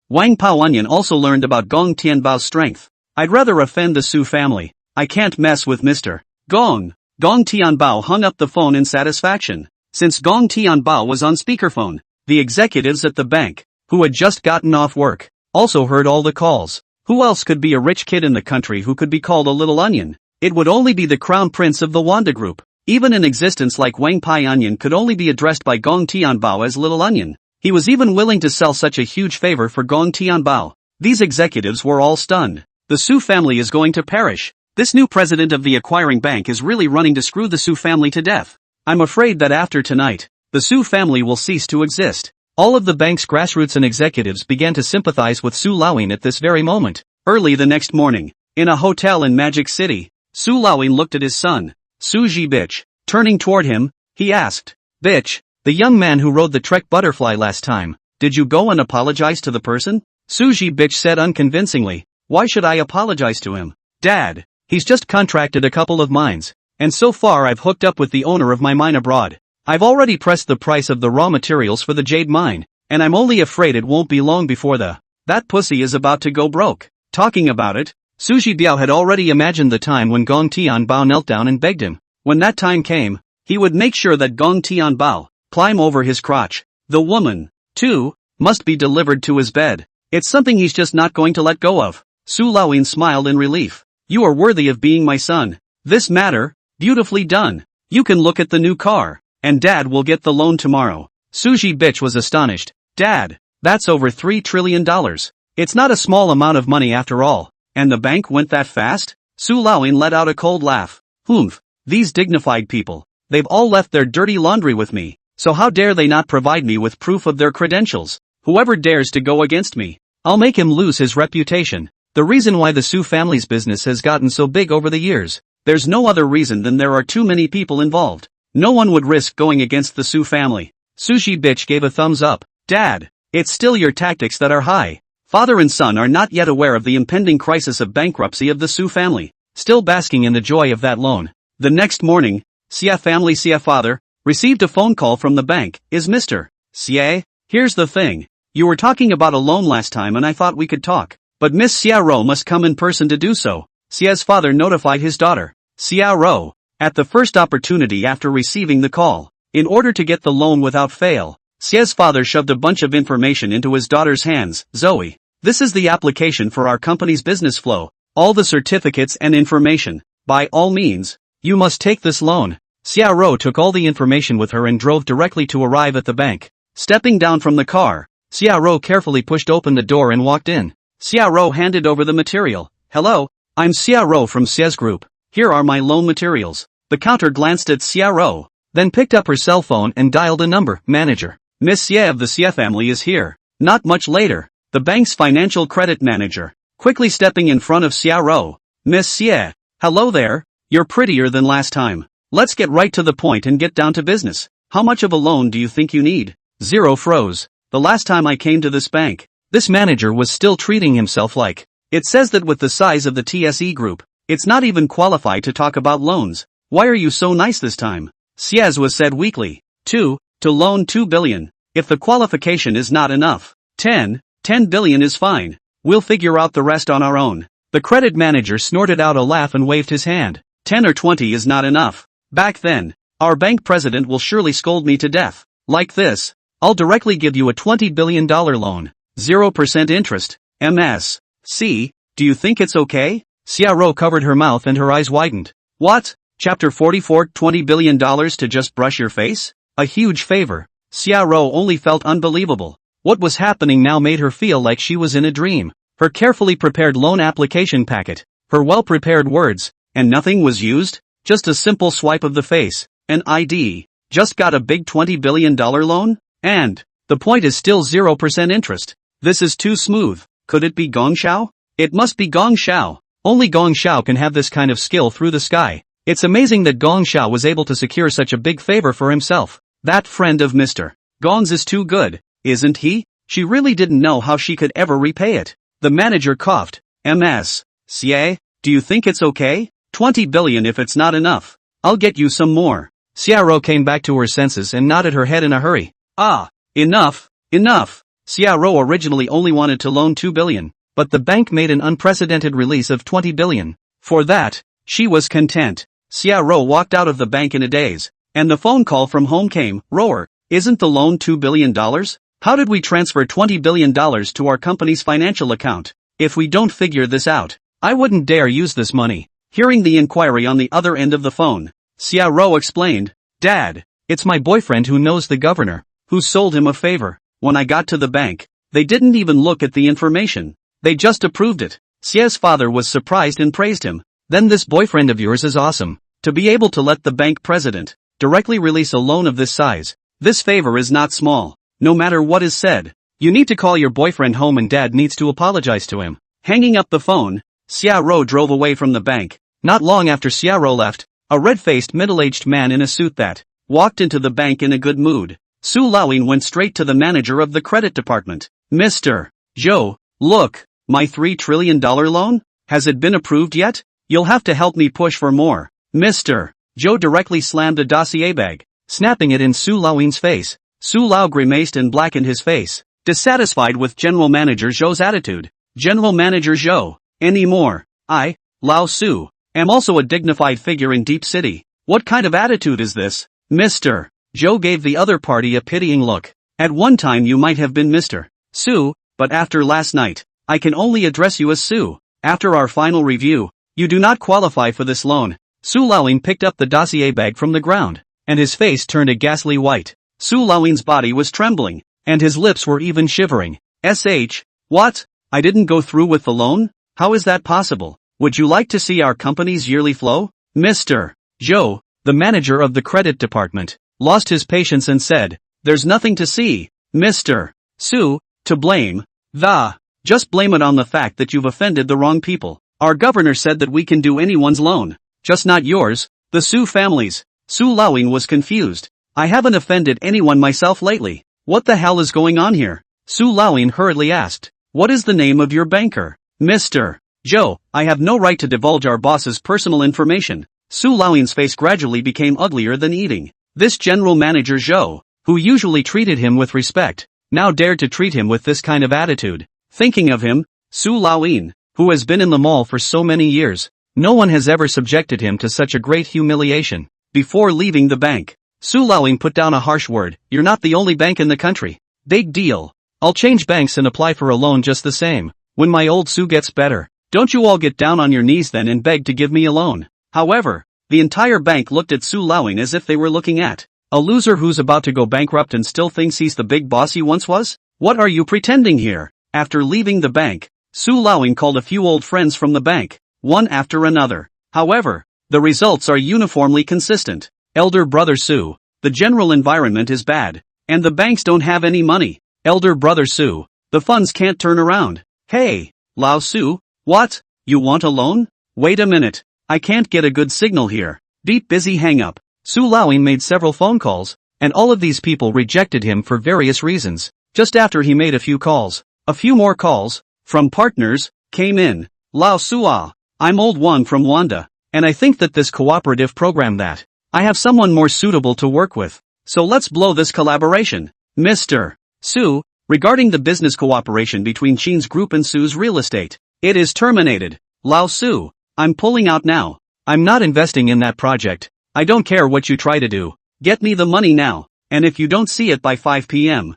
Wang Paoanyan also learned about Gong Tianbao's strength. I'd rather offend the Su family. I can't mess with Mr. Gong. Gong Tianbao hung up the phone in satisfaction. Since Gong Tianbao was on speakerphone, the executives at the bank, who had just gotten off work, also heard all the calls. Who else could be a rich kid in the country who could be called a little onion? It would only be the crown prince of the Wanda group. Even an existence like Wang Paoanyan could only be addressed by Gong Tianbao as little onion. He was even willing to sell such a huge favor for Gong Tianbao. These executives were all stunned. The Su family is going to perish. This new president of the acquiring bank is really running to screw the Su family to death. I'm afraid that after tonight, the Su family will cease to exist. All of the bank's grassroots and executives began to sympathize with Su Laoin at this very moment. Early the next morning, in a hotel in Magic City, Su Laoin looked at his son, Su Ji bitch. Turning toward him, he asked, Bitch, the young man who rode the Trek butterfly last time, did you go and apologize to the person? Su Ji bitch said unconvincingly, Why should I apologize to him? Dad, he's just contracted a couple of mines, and so far I've hooked up with the owner of my mine abroad. I've already pressed the price of the raw materials for the jade mine, and I'm only afraid it won't be long before that pussy is about to go broke. Talking about it, Su Jibiao had already imagined the time when Gong Tianbao knelt down and begged him. When that time came, he would make sure that Gong Tianbao climb over his crotch. The woman, too, must be delivered to his bed. It's something he's just not going to let go of. Su Laoin smiled in relief. You are worthy of being my son. This matter, beautifully done. You can look at the new car. And Dad will get the loan tomorrow. Suji bitch was astonished. Dad, that's over $3 trillion. It's not a small amount of money after all. And the bank went that fast? Su Laoin let out a cold laugh. Humph, these dignified people. They've all left their dirty laundry with me. So how dare they not provide me with proof of their credentials? Whoever dares to go against me, I'll make him lose his reputation. The reason why the Su family's business has gotten so big over the years, there's no other reason than there are too many people involved. No one would risk going against the Su family. Sushi bitch gave a thumbs up. Dad, it's still your tactics that are high. Father and son are not yet aware of the impending crisis of bankruptcy of the Su family, still basking in the joy of that loan. The next morning, Xia family Xia father received a phone call from the bank. Is Mr. Xia? Here's the thing. You were talking about a loan last time and I thought we could talk. But Miss Xia Ro must come in person to do so. Xia's father notified his daughter, Xia Ro, at the first opportunity after receiving the call. In order to get the loan without fail, Xie's father shoved a bunch of information into his daughter's hands. Zoe, this is the application for our company's business flow, all the certificates and information. By all means, you must take this loan. Xiao took all the information with her and drove directly to arrive at the bank. Stepping down from the car, Xiao carefully pushed open the door and walked in. Xiao handed over the material. Hello, I'm Xiao from Xie's group. Here are my loan materials. The counter glanced at Xiao, then picked up her cell phone and dialed a number. Manager, Miss Xie of the Xie family is here. Not much later, the bank's financial credit manager, quickly stepping in front of Xiao. Miss Xie, hello there, you're prettier than last time. Let's get right to the point and get down to business. How much of a loan do you think you need? Zero froze. The last time I came to this bank, this manager was still treating himself like. It says that with the size of the TSE group, it's not even qualified to talk about loans. Why are you so nice this time? Xiez was said weakly. To loan 2 billion. If the qualification is not enough, 10 billion is fine. We'll figure out the rest on our own. The credit manager snorted out a laugh and waved his hand. 10 or 20 is not enough. Back then, our bank president will surely scold me to death. Like this, I'll directly give you a $20 billion loan. 0% interest. MS. See, do you think it's okay? Xiao covered her mouth and her eyes widened. What? Chapter 44, $20 billion to just brush your face? A huge favor. Xiao only felt unbelievable. What was happening now made her feel like she was in a dream. Her carefully prepared loan application packet, her well-prepared words, and nothing was used? Just a simple swipe of the face, an ID. Just got a big $20 billion loan? And the point is still 0% interest. This is too smooth. Could it be Gong Xiao? It must be Gong Xiao. Only Gong Xiao can have this kind of skill through the sky. It's amazing that Gong Xiao was able to secure such a big favor for himself. That friend of Mr. Gong's is too good, isn't he? She really didn't know how she could ever repay it. The manager coughed. MS. Xie, do you think it's okay? 20 billion if it's not enough. I'll get you some more. Xiao came back to her senses and nodded her head in a hurry. Ah, enough. Xiao originally only wanted to loan 2 billion, but the bank made an unprecedented release of 20 billion. For that, she was content. Xiao walked out of the bank in a daze, and the phone call from home came. Roar, isn't the loan $2 billion? How did we transfer $20 billion to our company's financial account? If we don't figure this out, I wouldn't dare use this money. Hearing the inquiry on the other end of the phone, Xiao explained, Dad, it's my boyfriend who knows the governor, who sold him a favor. When I got to the bank, they didn't even look at the information. They just approved it. Xie's father was surprised and praised him. Then this boyfriend of yours is awesome. To be able to let the bank president directly release a loan of this size, this favor is not small. No matter what is said, you need to call your boyfriend home and Dad needs to apologize to him. Hanging up the phone, Xiao drove away from the bank. Not long after Xiao left, a red-faced middle-aged man in a suit that walked into the bank in a good mood. Su Laoyin went straight to the manager of the credit department. Mr. Zhou, look, my $3 trillion loan? Has it been approved yet? You'll have to help me push for more. Mr. Zhou directly slammed a dossier bag, snapping it in Su Laoyin's face. Su Lao grimaced and blackened his face, dissatisfied with General Manager Zhou's attitude. General Manager Zhou, any more? I, Lao Su, am also a dignified figure in Deep City. What kind of attitude is this? Mr. Zhou gave the other party a pitying look. At one time you might have been Mr. Su, but after last night, I can only address you as Su. After our final review, you do not qualify for this loan. Su Laoyin picked up the dossier bag from the ground, and his face turned a ghastly white. Su Laoyin's body was trembling, and his lips were even shivering. What? I didn't go through with the loan? How is that possible? Would you like to see our company's yearly flow? Mr. Zhou, the manager of the credit department, lost his patience and said, there's nothing to see. Mr. Su, to blame. Just blame it on the fact that you've offended the wrong people. Our governor said that we can do anyone's loan, just not yours, the Su family's. Su Laoyin was confused. I haven't offended anyone myself lately. What the hell is going on here? Su Laoyin hurriedly asked. What is the name of your banker? Mr. Zhou, I have no right to divulge our boss's personal information. Su Laoyin's face gradually became uglier than eating. This general manager Zhou, who usually treated him with respect, now dared to treat him with this kind of attitude. Thinking of him, Su Laoyin, who has been in the mall for so many years, no one has ever subjected him to such a great humiliation. Before leaving the bank, Su Laoing put down a harsh word. You're not the only bank in the country. Big deal. I'll change banks and apply for a loan just the same. When my old Su gets better, don't you all get down on your knees then and beg to give me a loan. However, the entire bank looked at Su Laoing as if they were looking at a loser who's about to go bankrupt and still thinks he's the big boss he once was? What are you pretending here? After leaving the bank, Su Laoing called a few old friends from the bank, one after another. However, the results are uniformly consistent. Elder brother Su, the general environment is bad, and the banks don't have any money. Elder brother Su, the funds can't turn around. Hey, Lao Su, what? You want a loan? Wait a minute, I can't get a good signal here. Beep busy hang up. Su Laoing made several phone calls, and all of these people rejected him for various reasons. Just after he made a few calls, a few more calls, from partners, came in. Lao Sua, I'm old one from Wanda, and I think that this cooperative program that I have someone more suitable to work with. So let's blow this collaboration. Mr. Su, regarding the business cooperation between Chin's group and Su's real estate, it is terminated. Lao Su, I'm pulling out now. I'm not investing in that project. I don't care what you try to do. Get me the money now, and if you don't see it by 5 p.m.,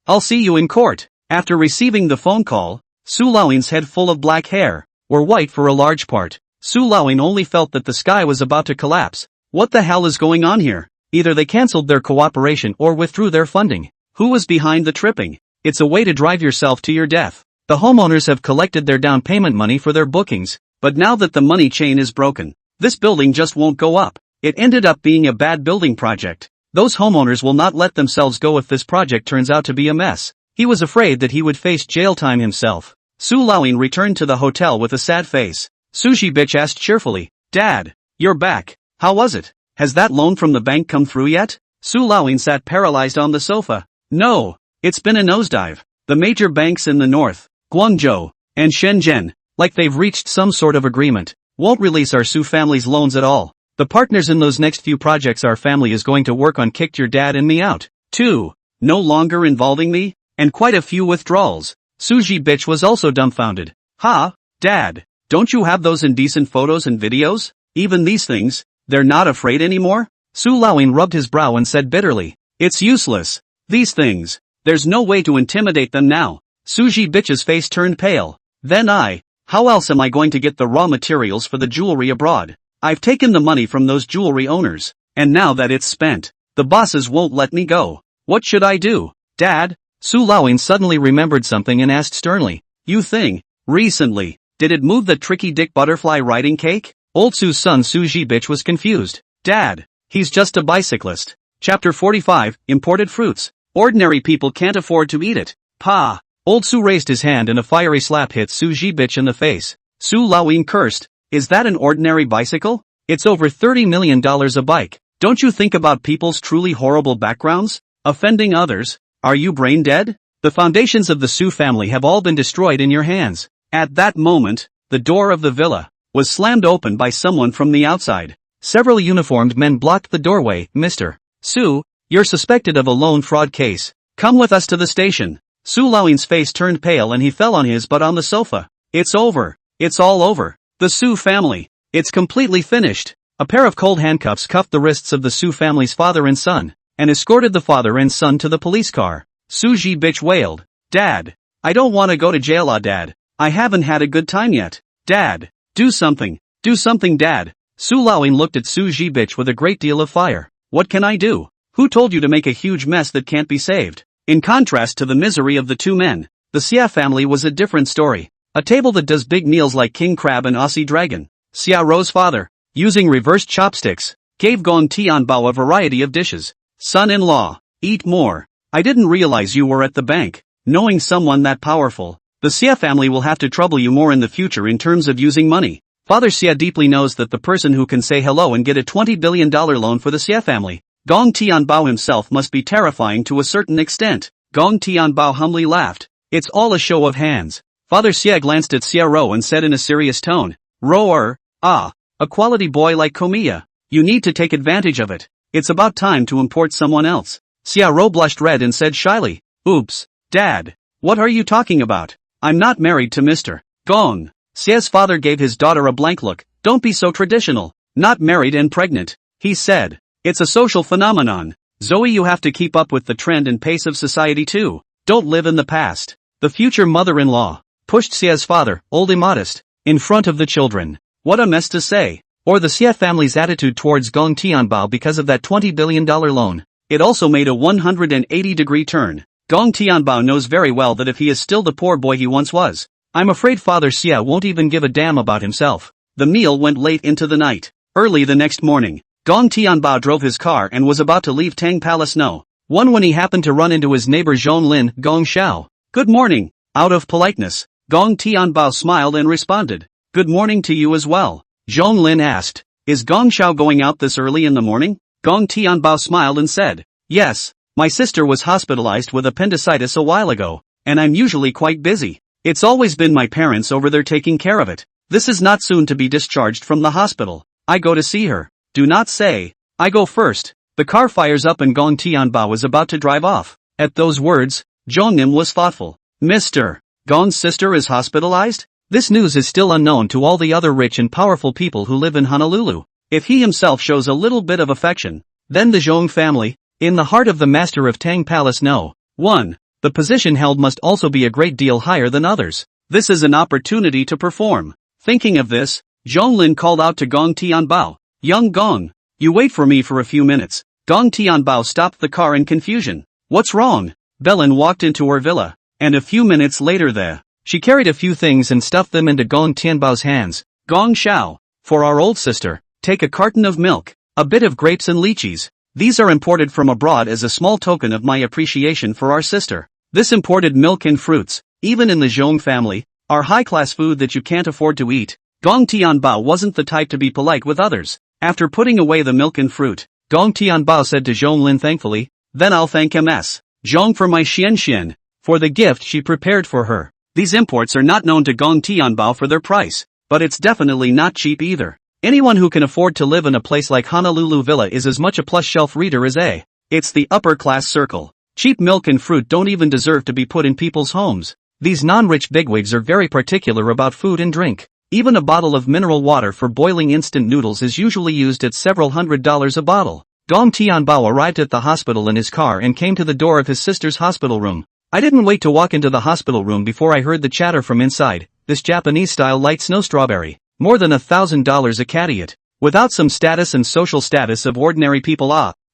I'll see you in court. After receiving the phone call, Su Laoing's head full of black hair, or white for a large part. Su Laoing only felt that the sky was about to collapse. What the hell is going on here? Either they cancelled their cooperation or withdrew their funding. Who was behind the tripping? It's a way to drive yourself to your death. The homeowners have collected their down payment money for their bookings, but now that the money chain is broken, this building just won't go up. It ended up being a bad building project. Those homeowners will not let themselves go if this project turns out to be a mess. He was afraid that he would face jail time himself. Su Laoing returned to the hotel with a sad face. Sushi bitch asked cheerfully, Dad, you're back. How was it? Has that loan from the bank come through yet? Su Laoing sat paralyzed on the sofa. No, it's been a nosedive. The major banks in the north, Guangzhou, and Shenzhen, like they've reached some sort of agreement, won't release our Su family's loans at all. The partners in those next few projects our family is going to work on kicked your dad and me out. 2. No longer involving me, and quite a few withdrawals. Sushi bitch was also dumbfounded. Ha, Dad, don't you have those indecent photos and videos? Even these things, they're not afraid anymore? Su Laoing rubbed his brow and said bitterly, it's useless. These things, there's no way to intimidate them now. Sushi bitch's face turned pale. Then how else am I going to get the raw materials for the jewelry abroad? I've taken the money from those jewelry owners, and now that it's spent, the bosses won't let me go. What should I do? Dad? Su Laoing suddenly remembered something and asked sternly, you thing, recently, did it move the tricky dick butterfly riding cake? Old Su's son Suji bitch was confused. Dad, he's just a bicyclist. Chapter 45, Imported Fruits. Ordinary people can't afford to eat it. Pa! Old Su raised his hand and a fiery slap hit Suji bitch in the face. Su Laoing cursed. Is that an ordinary bicycle? It's over $30 million a bike. Don't you think about people's truly horrible backgrounds? Offending others? Are you brain dead? The foundations of the Su family have all been destroyed in your hands. At that moment, the door of the villa was slammed open by someone from the outside. Several uniformed men blocked the doorway. Mr. Su, you're suspected of a loan fraud case. Come with us to the station. Su Laoing's face turned pale and he fell on his butt on the sofa. It's over. It's all over. The Su family. It's completely finished. A pair of cold handcuffs cuffed the wrists of the Su family's father and son, and escorted the father and son to the police car. Suji bitch wailed. Dad, I don't want to go to jail. Dad, I haven't had a good time yet. Dad, do something. Do something, Dad. Su Laoing looked at Suji bitch with a great deal of fire. What can I do? Who told you to make a huge mess that can't be saved? In contrast to the misery of the two men, the Xia family was a different story. A table that does big meals like king crab and Aussie dragon. Xia Ro's father, using reversed chopsticks, gave Gong Tianbao a variety of dishes. Son-in-law, eat more. I didn't realize you were at the bank. Knowing someone that powerful, the Xia family will have to trouble you more in the future in terms of using money. Father Xia deeply knows that the person who can say hello and get a $20 billion loan for the Xia family, Gong Tianbao himself, must be terrifying to a certain extent. Gong Tianbao humbly laughed. It's all a show of hands. Father Xia glanced at Xia Ro and said in a serious tone, Ro, a quality boy like Komiya. You need to take advantage of it. It's about time to import someone else. Xia Ro blushed red and said shyly, Oops, Dad. What are you talking about? I'm not married to Mr. Gong. Xia's father gave his daughter a blank look. Don't be so traditional. Not married and pregnant, he said. It's a social phenomenon. Zoe, you have to keep up with the trend and pace of society too. Don't live in the past. The future mother-in-law pushed Xia's father, old immodest, in front of the children. What a mess to say. Or the Xia family's attitude towards Gong Tianbao because of that $20 billion loan. It also made a 180-degree turn. Gong Tianbao knows very well that if he is still the poor boy he once was, I'm afraid Father Xia won't even give a damn about himself. The meal went late into the night. Early the next morning, Gong Tianbao drove his car and was about to leave Tang Palace No. 1 when he happened to run into his neighbor Zhong Lin, Gong Xiao. Good morning. Out of politeness, Gong Tianbao smiled and responded. Good morning to you as well. Zhong Lin asked, is Gong Xiao going out this early in the morning? Gong Tianbao smiled and said, yes, my sister was hospitalized with appendicitis a while ago, and I'm usually quite busy. It's always been my parents over there taking care of it. This is not soon to be discharged from the hospital. I go to see her. Do not say, I go first. The car fires up and Gong Tianbao was about to drive off. At those words, Zhong Nim was thoughtful. Mr. Gong's sister is hospitalized? This news is still unknown to all the other rich and powerful people who live in Honolulu. If he himself shows a little bit of affection, then the Zhong family, in the heart of the master of Tang Palace No. 1, the position held must also be a great deal higher than others. This is an opportunity to perform. Thinking of this, Zhong Lin called out to Gong Tianbao, young Gong, you wait for me for a few minutes. Gong Tianbao stopped the car in confusion. What's wrong? Belen walked into her villa, and a few minutes later she carried a few things and stuffed them into Gong Tianbao's hands. Gong Xiao, for our old sister, take a carton of milk, a bit of grapes and lychees. These are imported from abroad as a small token of my appreciation for our sister. This imported milk and fruits, even in the Zhong family, are high-class food that you can't afford to eat. Gong Tianbao wasn't the type to be polite with others. After putting away the milk and fruit, Gong Tianbao said to Zhong Lin thankfully, then I'll thank Ms. Zhong for my Xian, for the gift she prepared for her. These imports are not known to Gong Tianbao for their price, but it's definitely not cheap either. Anyone who can afford to live in a place like Honolulu Villa is as much a plush shelf reader as a. It's the upper class circle. Cheap milk and fruit don't even deserve to be put in people's homes. These non-rich bigwigs are very particular about food and drink. Even a bottle of mineral water for boiling instant noodles is usually used at several $100s a bottle. Gong Tianbao arrived at the hospital in his car and came to the door of his sister's hospital room. I didn't wait to walk into the hospital room before I heard the chatter from inside. This Japanese-style light snow strawberry, more than $1,000 a caddiot. Without some status and social status of ordinary people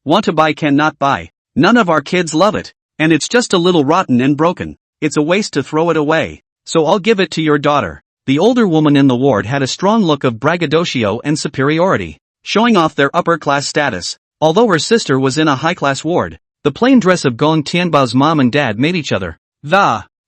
want to buy cannot buy. None of our kids love it. And it's just a little rotten and broken. It's a waste to throw it away. So I'll give it to your daughter. The older woman in the ward had a strong look of braggadocio and superiority, showing off their upper-class status. Although her sister was in a high-class ward, the plain dress of Gong Tianbao's mom and dad made each other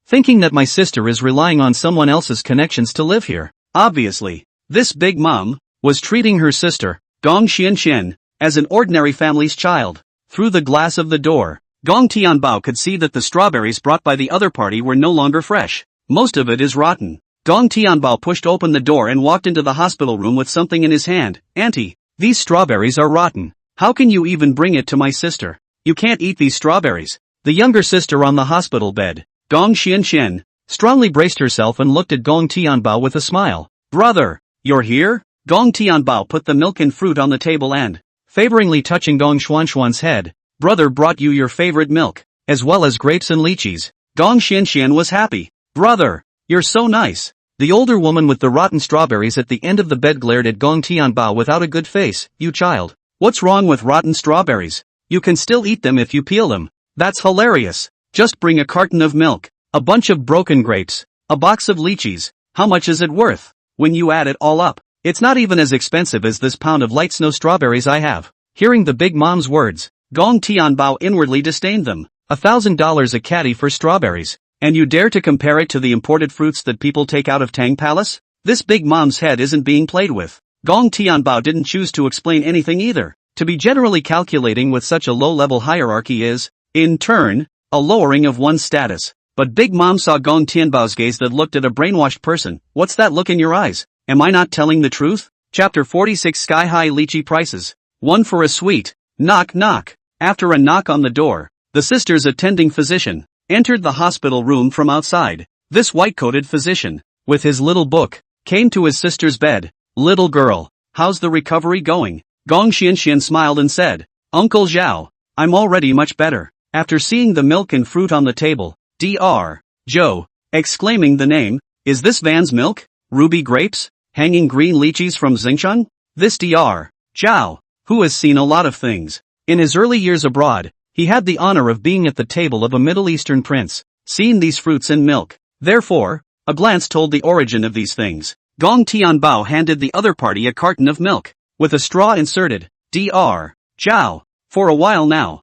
thinking that my sister is relying on someone else's connections to live here. Obviously, this big mom was treating her sister, Gong Xian, as an ordinary family's child. Through the glass of the door, Gong Tianbao could see that the strawberries brought by the other party were no longer fresh. Most of it is rotten. Gong Tianbao pushed open the door and walked into the hospital room with something in his hand. Auntie, these strawberries are rotten. How can you even bring it to my sister? You can't eat these strawberries. The younger sister on the hospital bed, Gong Xian, strongly braced herself and looked at Gong Tianbao with a smile. Brother, you're here? Gong Tianbao put the milk and fruit on the table and, favoringly touching Gong Xuanxuan's head, brother brought you your favorite milk, as well as grapes and lychees. Gong Xian was happy. Brother, you're so nice. The older woman with the rotten strawberries at the end of the bed glared at Gong Tianbao without a good face. You child. What's wrong with rotten strawberries? You can still eat them if you peel them. That's hilarious. Just bring a carton of milk, a bunch of broken grapes, a box of lychees. How much is it worth? When you add it all up, it's not even as expensive as this pound of light snow strawberries I have. Hearing the big mom's words, Gong Tianbao inwardly disdained them. $1,000 a caddy for strawberries. And you dare to compare it to the imported fruits that people take out of Tang Palace? This big mom's head isn't being played with. Gong Tianbao didn't choose to explain anything either. To be generally calculating with such a low-level hierarchy is, in turn, a lowering of one's status. But Big Mom saw Gong Tianbao's gaze that looked at a brainwashed person. What's that look in your eyes? Am I not telling the truth? Chapter 46 Sky-High Lychee Prices. One for a sweet. Knock knock. After a knock on the door, the sister's attending physician entered the hospital room from outside. This white-coated physician, with his little book, came to his sister's bed. Little girl, how's the recovery going? Gong Xianxian smiled and said, Uncle Zhao, I'm already much better. After seeing the milk and fruit on the table, Dr. Joe, exclaiming the name, is this Van's milk? Ruby grapes? Hanging green lychees from Xinjiang? This Dr. Zhao, who has seen a lot of things. In his early years abroad, he had the honor of being at the table of a Middle Eastern prince, seeing these fruits and milk. Therefore, a glance told the origin of these things. Gong Tianbao handed the other party a carton of milk, with a straw inserted. Dr. Zhao, for a while now.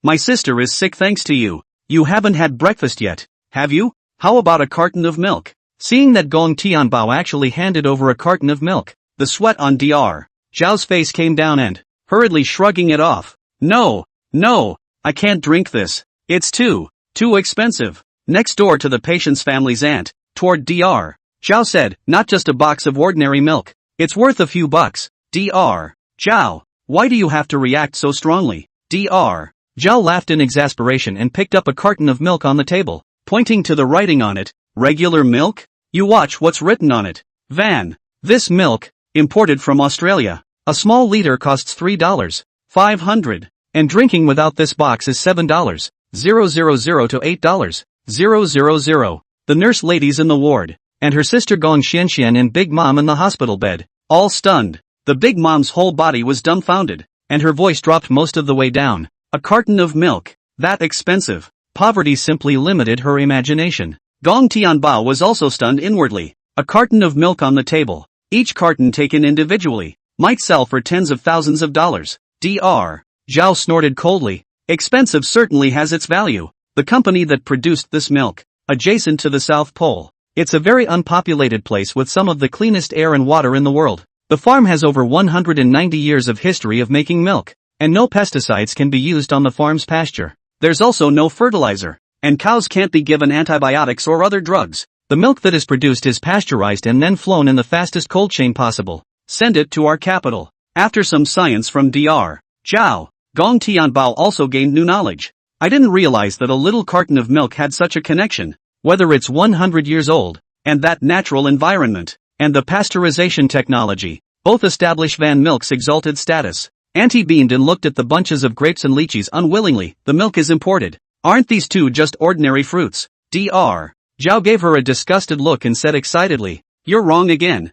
My sister is sick thanks to you. You haven't had breakfast yet, have you? How about a carton of milk? Seeing that Gong Tianbao actually handed over a carton of milk, the sweat on Dr. Zhao's face came down and, hurriedly shrugging it off. No, I can't drink this. It's too expensive. Next door to the patient's family's aunt, toward Dr. Zhao said, not just a box of ordinary milk. It's worth a few bucks. Dr. Zhao, why do you have to react so strongly? Dr. Zhao laughed in exasperation and picked up a carton of milk on the table, pointing to the writing on it. Regular milk? You watch what's written on it. Van. This milk, imported from Australia. A small liter costs $3.5. And drinking without this box is $7.000 to $8.000. The nurse ladies in the ward, and her sister Gong Xianxian and Big Mom in the hospital bed, all stunned. The Big Mom's whole body was dumbfounded, and her voice dropped most of the way down. A carton of milk, that expensive. Poverty simply limited her imagination. Gong Tianbao was also stunned inwardly. A carton of milk on the table, each carton taken individually, might sell for tens of thousands of dollars. Dr. Zhao snorted coldly. Expensive certainly has its value. The company that produced this milk, adjacent to the South Pole. It's a very unpopulated place with some of the cleanest air and water in the world. The farm has over 190 years of history of making milk, and no pesticides can be used on the farm's pasture. There's also no fertilizer, and cows can't be given antibiotics or other drugs. The milk that is produced is pasteurized and then flown in the fastest cold chain possible. Send it to our capital. After some science from Dr. Zhao, Gong Tianbao also gained new knowledge. I didn't realize that a little carton of milk had such a connection, whether it's 100 years old, and that natural environment, and the pasteurization technology, both establish Van Milk's exalted status. Auntie beamed and looked at the bunches of grapes and lychees unwillingly. The milk is imported. Aren't these two just ordinary fruits? Dr. Zhao gave her a disgusted look and said excitedly, you're wrong again.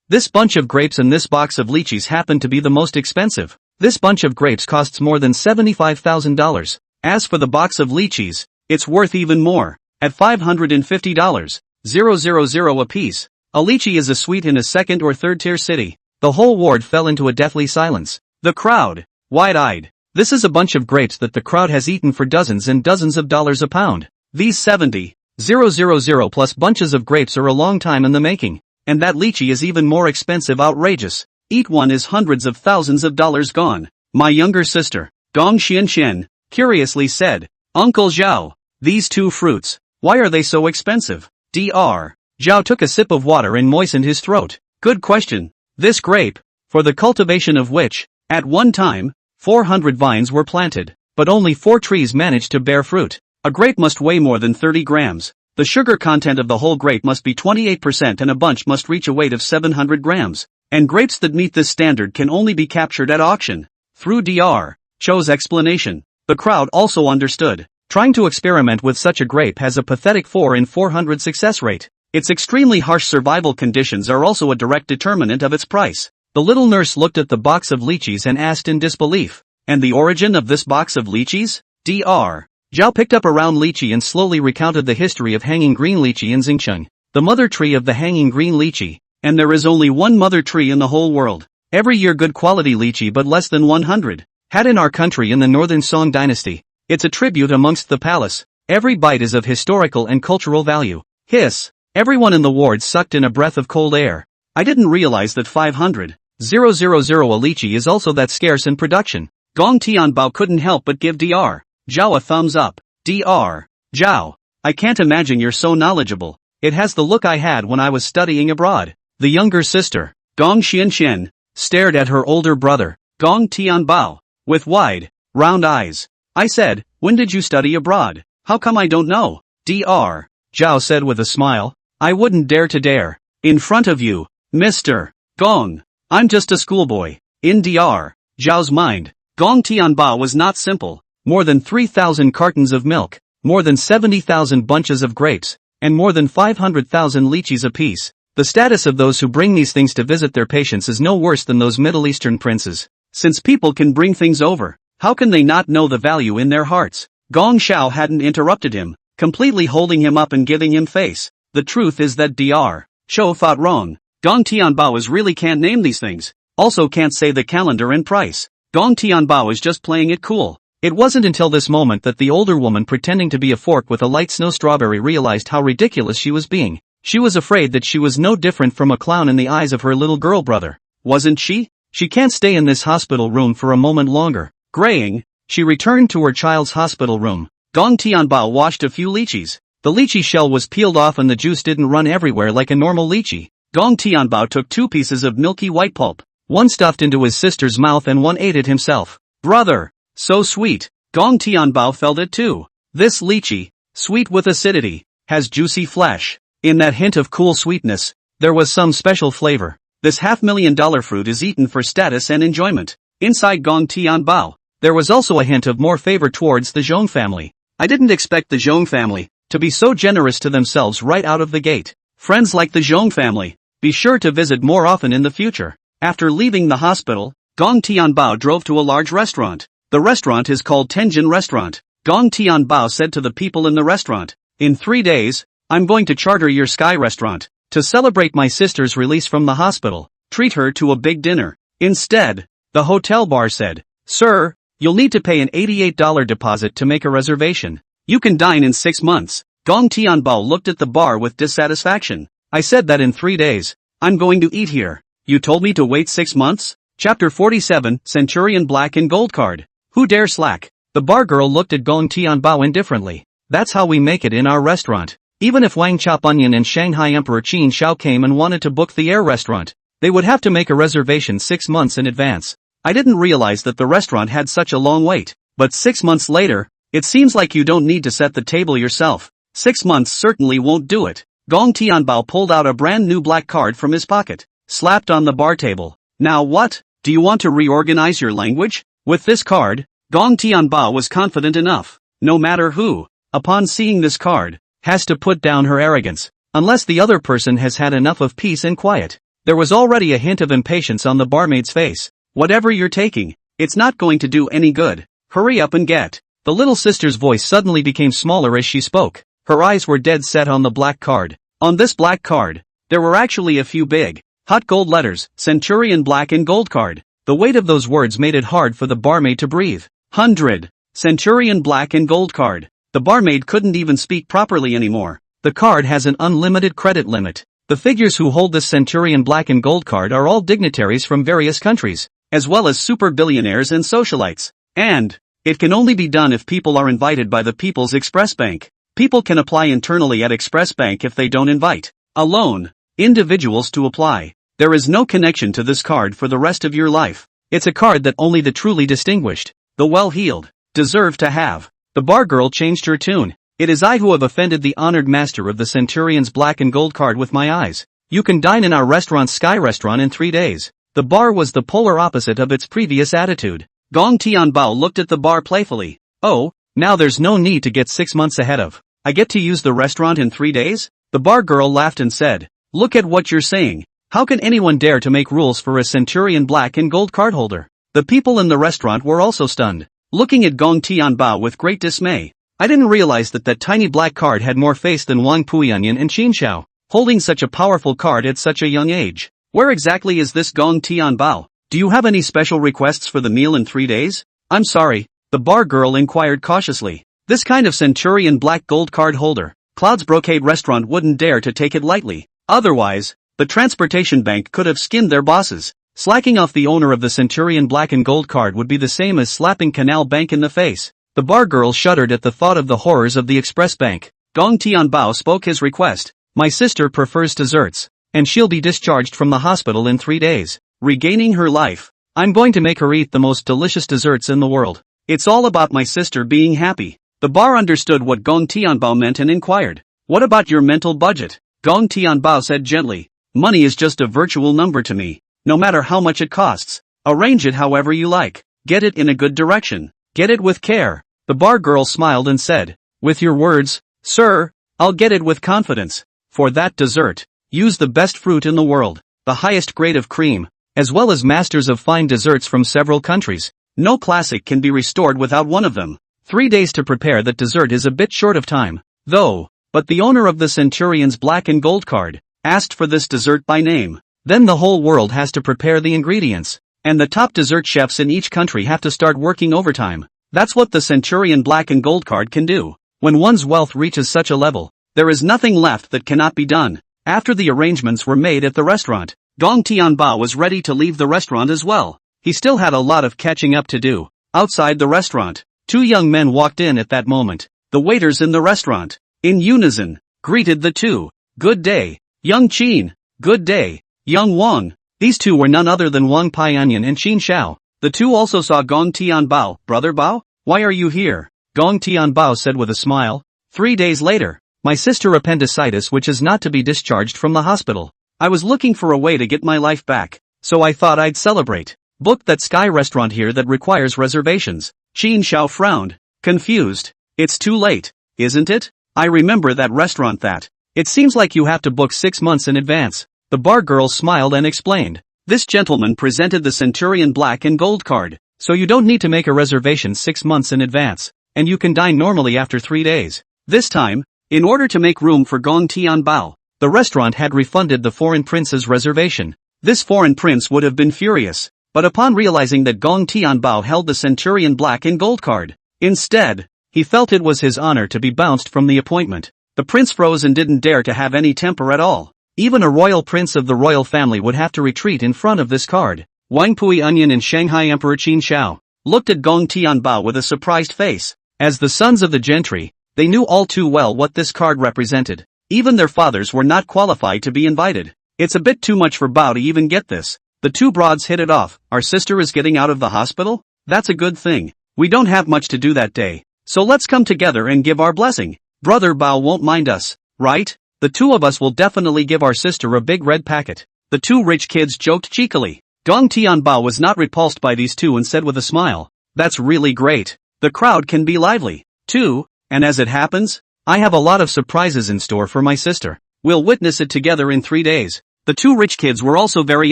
This bunch of grapes and this box of lychees happen to be the most expensive. This bunch of grapes costs more than $75,000. As for the box of lychees, it's worth even more, at $550,000 a piece. A lychee is a sweet in a second or third tier city. The whole ward fell into a deathly silence. The crowd, wide-eyed. This is a bunch of grapes that the crowd has eaten for dozens and dozens of dollars a pound. These 70,000 plus bunches of grapes are a long time in the making. And that lychee is even more expensive. Outrageous. Each one is hundreds of thousands of dollars gone. My younger sister, Gong Xianxian, curiously said, Uncle Zhao, these two fruits, why are they so expensive? Dr. Zhao took a sip of water and moistened his throat. Good question. This grape, for the cultivation of which, at one time, 400 vines were planted, but only 4 trees managed to bear fruit. A grape must weigh more than 30 grams. The sugar content of the whole grape must be 28% and a bunch must reach a weight of 700 grams. And grapes that meet this standard can only be captured at auction. Through Dr. Zhao's explanation, the crowd also understood. Trying to experiment with such a grape has a pathetic 4 in 400 success rate. Its extremely harsh survival conditions are also a direct determinant of its price. The little nurse looked at the box of lychees and asked in disbelief, and the origin of this box of lychees? Dr. Zhao picked up a round lychee and slowly recounted the history of hanging green lychee in Xinjiang, the mother tree of the hanging green lychee. And there is only one mother tree in the whole world. Every year good quality lychee but less than 100. Had in our country in the northern Song dynasty. It's a tribute amongst the palace. Every bite is of historical and cultural value. Hiss. Everyone in the ward sucked in a breath of cold air. I didn't realize that 500,000 a lychee is also that scarce in production. Gong Tianbao couldn't help but give Dr. Zhao a thumbs up. Dr. Zhao, I can't imagine you're so knowledgeable. It has the look I had when I was studying abroad. The younger sister, Gong Xianxian, stared at her older brother, Gong Tianbao, with wide, round eyes. I said, when did you study abroad? How come I don't know? Dr. Zhao said with a smile. I wouldn't dare to dare. In front of you, Mr. Gong. I'm just a schoolboy. In Dr. Zhao's mind, Gong Tianbao was not simple. More than 3,000 cartons of milk, more than 70,000 bunches of grapes, and more than 500,000 lychees apiece. The status of those who bring these things to visit their patients is no worse than those Middle Eastern princes. Since people can bring things over, how can they not know the value in their hearts? Gong Xiao hadn't interrupted him, completely holding him up and giving him face. The truth is that Dr. Zhao thought wrong. Gong Tianbao is really can't name these things. Also can't say the calendar and price. Gong Tianbao is just playing it cool. It wasn't until this moment that the older woman pretending to be a fork with a light snow strawberry realized how ridiculous she was being. She was afraid that she was no different from a clown in the eyes of her little girl brother. Wasn't she? She can't stay in this hospital room for a moment longer. Graying, she returned to her child's hospital room. Gong Tianbao washed a few lychees. The lychee shell was peeled off and the juice didn't run everywhere like a normal lychee. Gong Tianbao took 2 pieces of milky white pulp. One stuffed into his sister's mouth and one ate it himself. Brother! So sweet. Gong Tianbao felt it too. This lychee, sweet with acidity, has juicy flesh. In that hint of cool sweetness, there was some special flavor. This $500,000 fruit is eaten for status and enjoyment. Inside Gong Tianbao, there was also a hint of more favor towards the Zhong family. I didn't expect the Zhong family to be so generous to themselves right out of the gate. Friends like the Zhong family, be sure to visit more often in the future. After leaving the hospital, Gong Tianbao drove to a large restaurant. The restaurant is called Tenjin Restaurant. Gong Tianbao said to the people in the restaurant, "In 3 days, I'm going to charter your Sky restaurant. To celebrate my sister's release from the hospital, treat her to a big dinner." Instead, the hotel bar said, "Sir, you'll need to pay an $88 deposit to make a reservation. You can dine in 6 months." Gong Tianbao looked at the bar with dissatisfaction. "I said that in 3 days. I'm going to eat here. You told me to wait 6 months? Chapter 47, Centurion Black and Gold Card. Who dare slack? The bar girl looked at Gong Tianbao indifferently. That's how we make it in our restaurant. Even if Wang Chop Onion and Shanghai Emperor Qin Shao came and wanted to book the air restaurant, they would have to make a reservation 6 months in advance. I didn't realize that the restaurant had such a long wait. But 6 months later, it seems like you don't need to set the table yourself. 6 months certainly won't do it." Gong Tianbao pulled out a brand new black card from his pocket, slapped on the bar table. "Now what? Do you want to reorganize your language?" With this card, Gong Tianbao was confident enough. No matter who, upon seeing this card, has to put down her arrogance, unless the other person has had enough of peace and quiet. There was already a hint of impatience on the barmaid's face. "Whatever you're taking, it's not going to do any good. Hurry up and get." The little sister's voice suddenly became smaller as she spoke. Her eyes were dead set on the black card. On this black card, there were actually a few big, hot gold letters, Centurion Black and Gold Card. The weight of those words made it hard for the barmaid to breathe. 100. Centurion Black and Gold Card. The barmaid couldn't even speak properly anymore. The card has an unlimited credit limit. The figures who hold this Centurion Black and Gold Card are all dignitaries from various countries, as well as super billionaires and socialites. And it can only be done if people are invited by the People's Express Bank. People can apply internally at Express Bank if they don't invite alone individuals to apply. There is no connection to this card for the rest of your life. It's a card that only the truly distinguished, the well-heeled, deserve to have. The bar girl changed her tune. "It is I who have offended the honored master of the Centurion's Black and Gold Card with my eyes. You can dine in our restaurant Sky Restaurant in 3 days." The bar was the polar opposite of its previous attitude. Gong Tianbao looked at the bar playfully. "Oh, now there's no need to get 6 months ahead of. I get to use the restaurant in 3 days? The bar girl laughed and said, "Look at what you're saying. How can anyone dare to make rules for a Centurion Black and Gold card holder?" The people in the restaurant were also stunned, looking at Gong Tianbao with great dismay. "I didn't realize that tiny black card had more face than Wang Puionian and Qin Shao, holding such a powerful card at such a young age. Where exactly is this Gong Tianbao? Do you have any special requests for the meal in 3 days?" "I'm sorry," the bar girl inquired cautiously. "This kind of Centurion Black Gold card holder, Cloud's Brocade restaurant wouldn't dare to take it lightly. Otherwise, the transportation bank could have skinned their bosses. Slacking off the owner of the Centurion Black and Gold card would be the same as slapping Canal Bank in the face." The bar girl shuddered at the thought of the horrors of the Express Bank. Gong Tianbao spoke his request. "My sister prefers desserts, and she'll be discharged from the hospital in 3 days, regaining her life. I'm going to make her eat the most delicious desserts in the world. It's all about my sister being happy." The bar understood what Gong Tianbao meant and inquired, "What about your mental budget?" Gong Tianbao said gently, "Money is just a virtual number to me. No matter how much it costs, Arrange it however you like. Get it in a good direction. Get it with care. The bar girl smiled and said, with your words, sir, I'll get it with confidence. For that dessert, use the best fruit in the world, the highest grade of cream, as well as masters of fine desserts from several countries. No classic can be restored without one of them. 3 days to prepare that dessert is a bit short of time, though, but the owner of the Centurion's black and gold card asked for this dessert by name. Then the whole world has to prepare the ingredients, and the top dessert chefs in each country have to start working overtime. That's what the Centurion black and gold card can do. When one's wealth reaches such a level, there is nothing left that cannot be done. After the arrangements were made at the restaurant, Gong Tianbao was ready to leave the restaurant as well. He still had a lot of catching up to do. Outside the restaurant, 2 young men walked in at that moment. The waiters in the restaurant, in unison, greeted the two. Good day, young Qin. Good day, young Wang. These two were none other than Wang Paianyan and Qin Xiao. The two also saw Gong Tianbao. Brother Bao, why are you here? Gong Tianbao said with a smile. 3 days later, my sister appendicitis which is not to be discharged from the hospital. I was looking for a way to get my life back, so I thought I'd celebrate. Book that sky restaurant here that requires reservations. Qin Xiao frowned, confused. It's too late, isn't it? I remember that restaurant that. It seems like you have to book 6 months in advance. The bar girl smiled and explained. This gentleman presented the Centurion black and gold card, so you don't need to make a reservation 6 months in advance, and you can dine normally after 3 days. This time, in order to make room for Gong Tianbao, the restaurant had refunded the foreign prince's reservation. This foreign prince would have been furious, but upon realizing that Gong Tianbao held the Centurion black and gold card, instead, he felt it was his honor to be bounced from the appointment. The prince froze and didn't dare to have any temper at all. Even a royal prince of the royal family would have to retreat in front of this card. Wang Pui Onion and Shanghai Emperor Qin Xiao looked at Gong Tianbao with a surprised face. As the sons of the gentry, they knew all too well what this card represented. Even their fathers were not qualified to be invited. It's a bit too much for Bao to even get this. The two broads hit it off. Our sister is getting out of the hospital? That's a good thing. We don't have much to do that day, so let's come together and give our blessing. Brother Bao won't mind us, right? The two of us will definitely give our sister a big red packet. The two rich kids joked cheekily. Gong Tianbao was not repulsed by these two and said with a smile, that's really great. The crowd can be lively, too, and as it happens, I have a lot of surprises in store for my sister. We'll witness it together in 3 days. The two rich kids were also very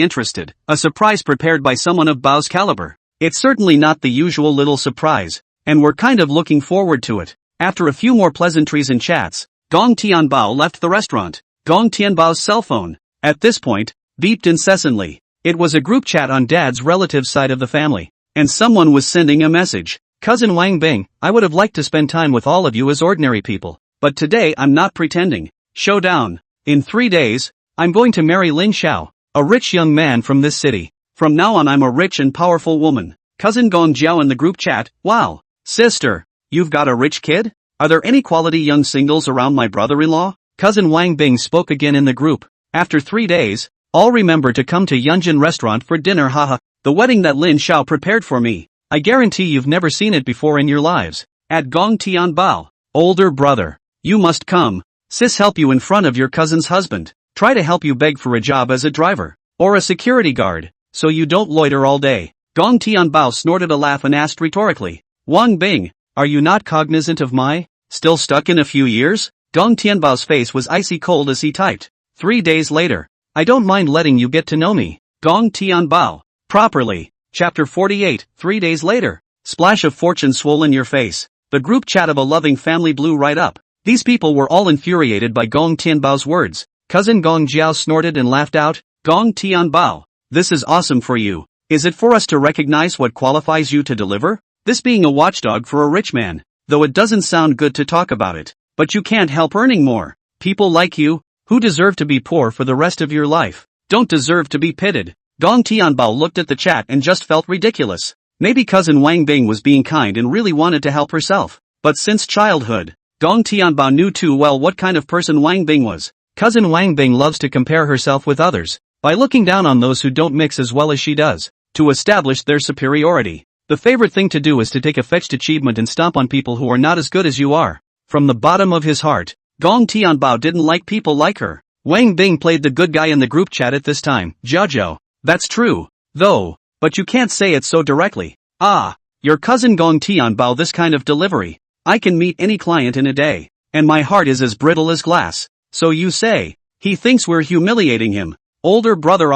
interested. A surprise prepared by someone of Bao's caliber. It's certainly not the usual little surprise, and we're kind of looking forward to it. After a few more pleasantries and chats, Gong Tianbao left the restaurant. Gong Tianbao's cell phone, at this point, beeped incessantly. It was a group chat on Dad's relative side of the family, and someone was sending a message. Cousin Wang Bing, I would have liked to spend time with all of you as ordinary people, but today I'm not pretending. Showdown. In 3 days, I'm going to marry Lin Xiao, a rich young man from this city. From now on I'm a rich and powerful woman. Cousin Gong Jiao in the group chat, wow. Sister, you've got a rich kid? Are there any quality young singles around my brother-in-law? Cousin Wang Bing spoke again in the group. After 3 days, all remember to come to Yunjin restaurant for dinner haha. The wedding that Lin Xiao prepared for me. I guarantee you've never seen it before in your lives. At Gong Tianbao. Older brother. You must come. Sis help you in front of your cousin's husband. Try to help you beg for a job as a driver. Or a security guard. So you don't loiter all day. Gong Tianbao snorted a laugh and asked rhetorically. Wang Bing, are you not cognizant of my... Still stuck in a few years? Gong Tianbao's face was icy cold as he typed. 3 days later. I don't mind letting you get to know me. Gong Tianbao. Properly. Chapter 48, 3 days later. Splash of fortune swollen your face. The group chat of a loving family blew right up. These people were all infuriated by Gong Tianbao's words. Cousin Gong Jiao snorted and laughed out. Gong Tianbao. This is awesome for you. Is it for us to recognize what qualifies you to deliver? This being a watchdog for a rich man. Though it doesn't sound good to talk about it. But you can't help earning more. People like you, who deserve to be poor for the rest of your life, don't deserve to be pitied. Gong Tianbao looked at the chat and just felt ridiculous. Maybe cousin Wang Bing was being kind and really wanted to help herself. But since childhood, Gong Tianbao knew too well what kind of person Wang Bing was. Cousin Wang Bing loves to compare herself with others, by looking down on those who don't mix as well as she does, to establish their superiority. The favorite thing to do is to take a fetched achievement and stomp on people who are not as good as you are. From the bottom of his heart, Gong Tianbao didn't like people like her. Wang Bing played the good guy in the group chat at this time. Jiao. That's true, though, but you can't say it so directly. Ah, your cousin Gong Tianbao, this kind of delivery. I can meet any client in a day, and my heart is as brittle as glass. So you say, he thinks we're humiliating him. Older brother,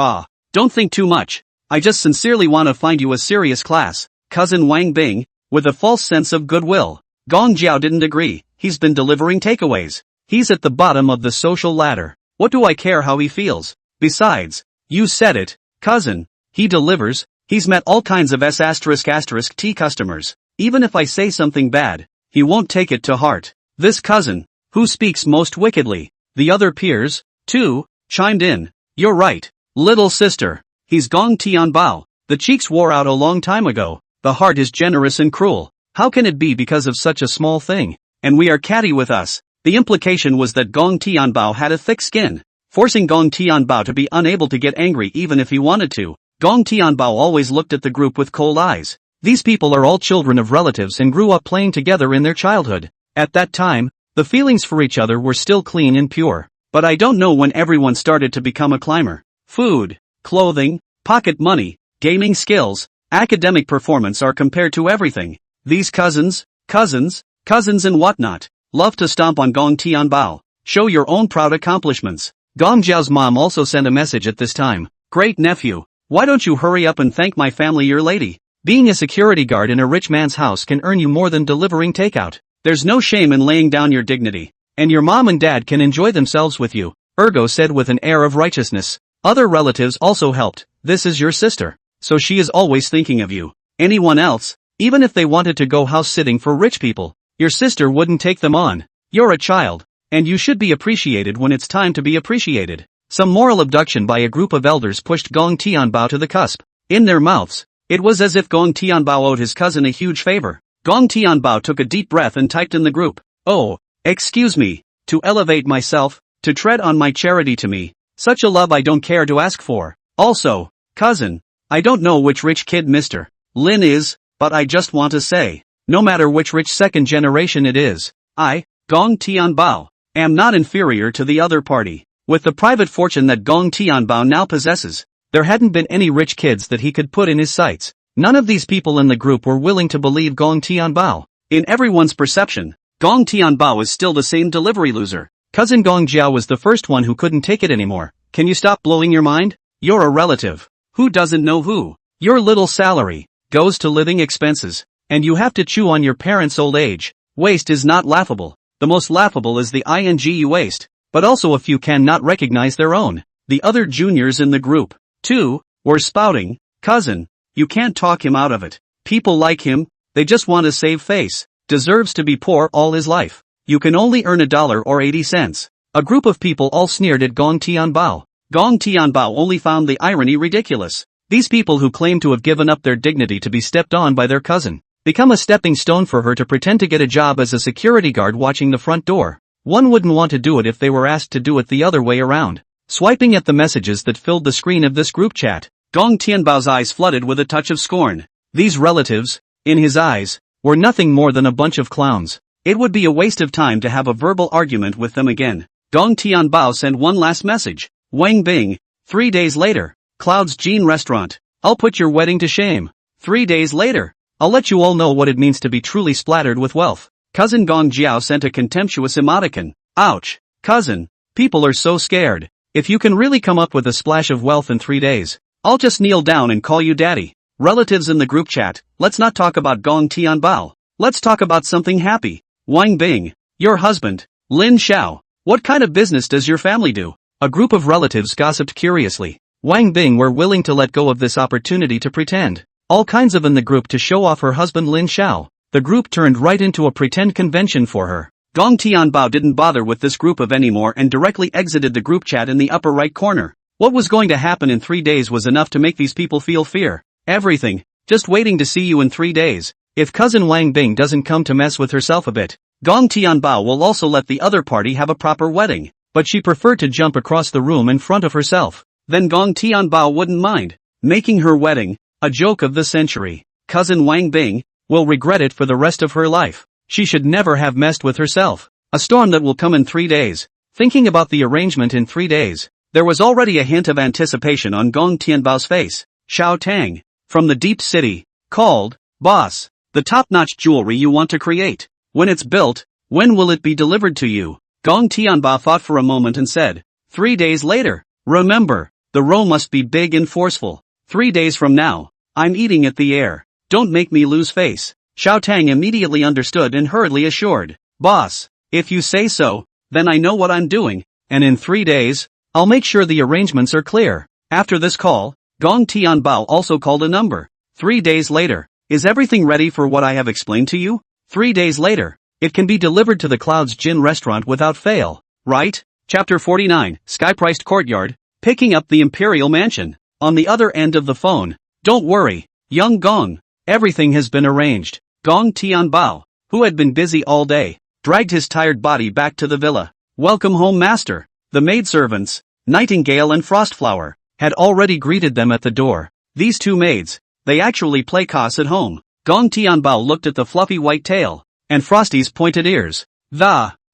don't think too much. I just sincerely want to find you a serious class. Cousin Wang Bing, with a false sense of goodwill. Gong Jiao didn't agree. He's been delivering takeaways. He's at the bottom of the social ladder. What do I care how he feels? Besides, you said it, cousin. He delivers. He's met all kinds of S***T customers. Even if I say something bad, he won't take it to heart. This cousin, who speaks most wickedly. The other peers, too, chimed in. You're right, little sister. He's Gong Tianbao. The cheeks wore out a long time ago. The heart is generous and cruel. How can it be because of such a small thing? And we are catty with us. The implication was that Gong Tianbao had a thick skin, forcing Gong Tianbao to be unable to get angry even if he wanted to. Gong Tianbao always looked at the group with cold eyes. These people are all children of relatives and grew up playing together in their childhood. At that time, the feelings for each other were still clean and pure. But I don't know when everyone started to become a climber. Food, clothing, pocket money, gaming skills, academic performance are compared to everything. These cousins and whatnot, love to stomp on Gong Tianbao. Show your own proud accomplishments. Gong Jiao's mom also sent a message at this time. Great nephew, why don't you hurry up and thank my family, your lady? Being a security guard in a rich man's house can earn you more than delivering takeout. There's no shame in laying down your dignity. And your mom and dad can enjoy themselves with you, Ergo said with an air of righteousness. Other relatives also helped. This is your sister, so she is always thinking of you. Anyone else, even if they wanted to go house sitting for rich people, your sister wouldn't take them on. You're a child, and you should be appreciated when it's time to be appreciated. Some moral abduction by a group of elders pushed Gong Tianbao to the cusp. In their mouths, it was as if Gong Tianbao owed his cousin a huge favor. Gong Tianbao took a deep breath and typed in the group. Oh, excuse me, to elevate myself, to tread on my charity to me. Such a love I don't care to ask for. Also, cousin, I don't know which rich kid Mr. Lin is, but I just want to say, no matter which rich second generation it is, I, Gong Tianbao, am not inferior to the other party. With the private fortune that Gong Tianbao now possesses, there hadn't been any rich kids that he could put in his sights. None of these people in the group were willing to believe Gong Tianbao. In everyone's perception, Gong Tianbao is still the same delivery loser. Cousin Gong Jiao was the first one who couldn't take it anymore. Can you stop blowing your mind? You're a relative. Who doesn't know who? Your little salary goes to living expenses, and you have to chew on your parents' old age. Waste is not laughable. The most laughable is the ing waste, but also a few cannot recognize their own. The other juniors in the group, too, were spouting, cousin, you can't talk him out of it. People like him, they just want to save face. Deserves to be poor all his life. You can only earn $1 or 80 cents. A group of people all sneered at Gong Tianbao. Gong Tianbao only found the irony ridiculous. These people who claim to have given up their dignity to be stepped on by their cousin, become a stepping stone for her to pretend to get a job as a security guard watching the front door. One wouldn't want to do it if they were asked to do it the other way around. Swiping at the messages that filled the screen of this group chat, Gong Tianbao's eyes flooded with a touch of scorn. These relatives, in his eyes, were nothing more than a bunch of clowns. It would be a waste of time to have a verbal argument with them again. Gong Tianbao sent one last message. Wang Bing, 3 days later, Cloud's Jean Restaurant. I'll put your wedding to shame. 3 days later, I'll let you all know what it means to be truly splattered with wealth. Cousin Gong Jiao sent a contemptuous emoticon. Ouch. Cousin, people are so scared. If you can really come up with a splash of wealth in 3 days, I'll just kneel down and call you daddy. Relatives in the group chat, let's not talk about Gong Tianbao. Let's talk about something happy. Wang Bing, your husband, Lin Xiao. What kind of business does your family do? A group of relatives gossiped curiously. Wang Bing were willing to let go of this opportunity to pretend all kinds of in the group to show off her husband Lin Xiao. The group turned right into a pretend convention for her. Gong Tianbao didn't bother with this group of anymore and directly exited the group chat in the upper right corner. What was going to happen in 3 days was enough to make these people feel fear. Everything, just waiting to see you in 3 days. If cousin Wang Bing doesn't come to mess with herself a bit, Gong Tianbao will also let the other party have a proper wedding. But she preferred to jump across the room in front of herself. Then Gong Tianbao wouldn't mind making her wedding a joke of the century. Cousin Wang Bing will regret it for the rest of her life. She should never have messed with herself. A storm that will come in 3 days. Thinking about the arrangement in 3 days, there was already a hint of anticipation on Gong Tianbao's face. Xiao Tang, from the deep city, called, Boss, the top-notch jewelry you want to create. When it's built, when will it be delivered to you? Gong Tianbao thought for a moment and said, 3 days later. Remember, the row must be big and forceful. 3 days from now, I'm eating at the air. Don't make me lose face. Xiao Tang immediately understood and hurriedly assured, Boss, if you say so, then I know what I'm doing, and in 3 days, I'll make sure the arrangements are clear. After this call, Gong Tianbao also called a number. 3 days later, is everything ready for what I have explained to you? 3 days later, it can be delivered to the Cloud's Jin restaurant without fail, right? Chapter 49, Sky-Priced Courtyard, picking up the Imperial Mansion. On the other end of the phone, don't worry, young Gong, everything has been arranged. Gong Tianbao, who had been busy all day, dragged his tired body back to the villa. Welcome home, master. The maidservants, Nightingale and Frostflower, had already greeted them at the door. These two maids, they actually play cos at home. Gong Tianbao looked at the fluffy white tail, and Frosty's pointed ears.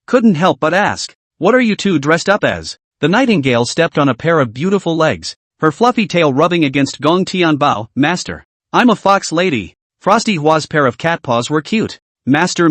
Couldn't help but ask, what are you two dressed up as? The Nightingale stepped on a pair of beautiful legs, her fluffy tail rubbing against Gong Tianbao. Master, I'm a fox lady. Frosty Hua's pair of cat paws were cute. Master,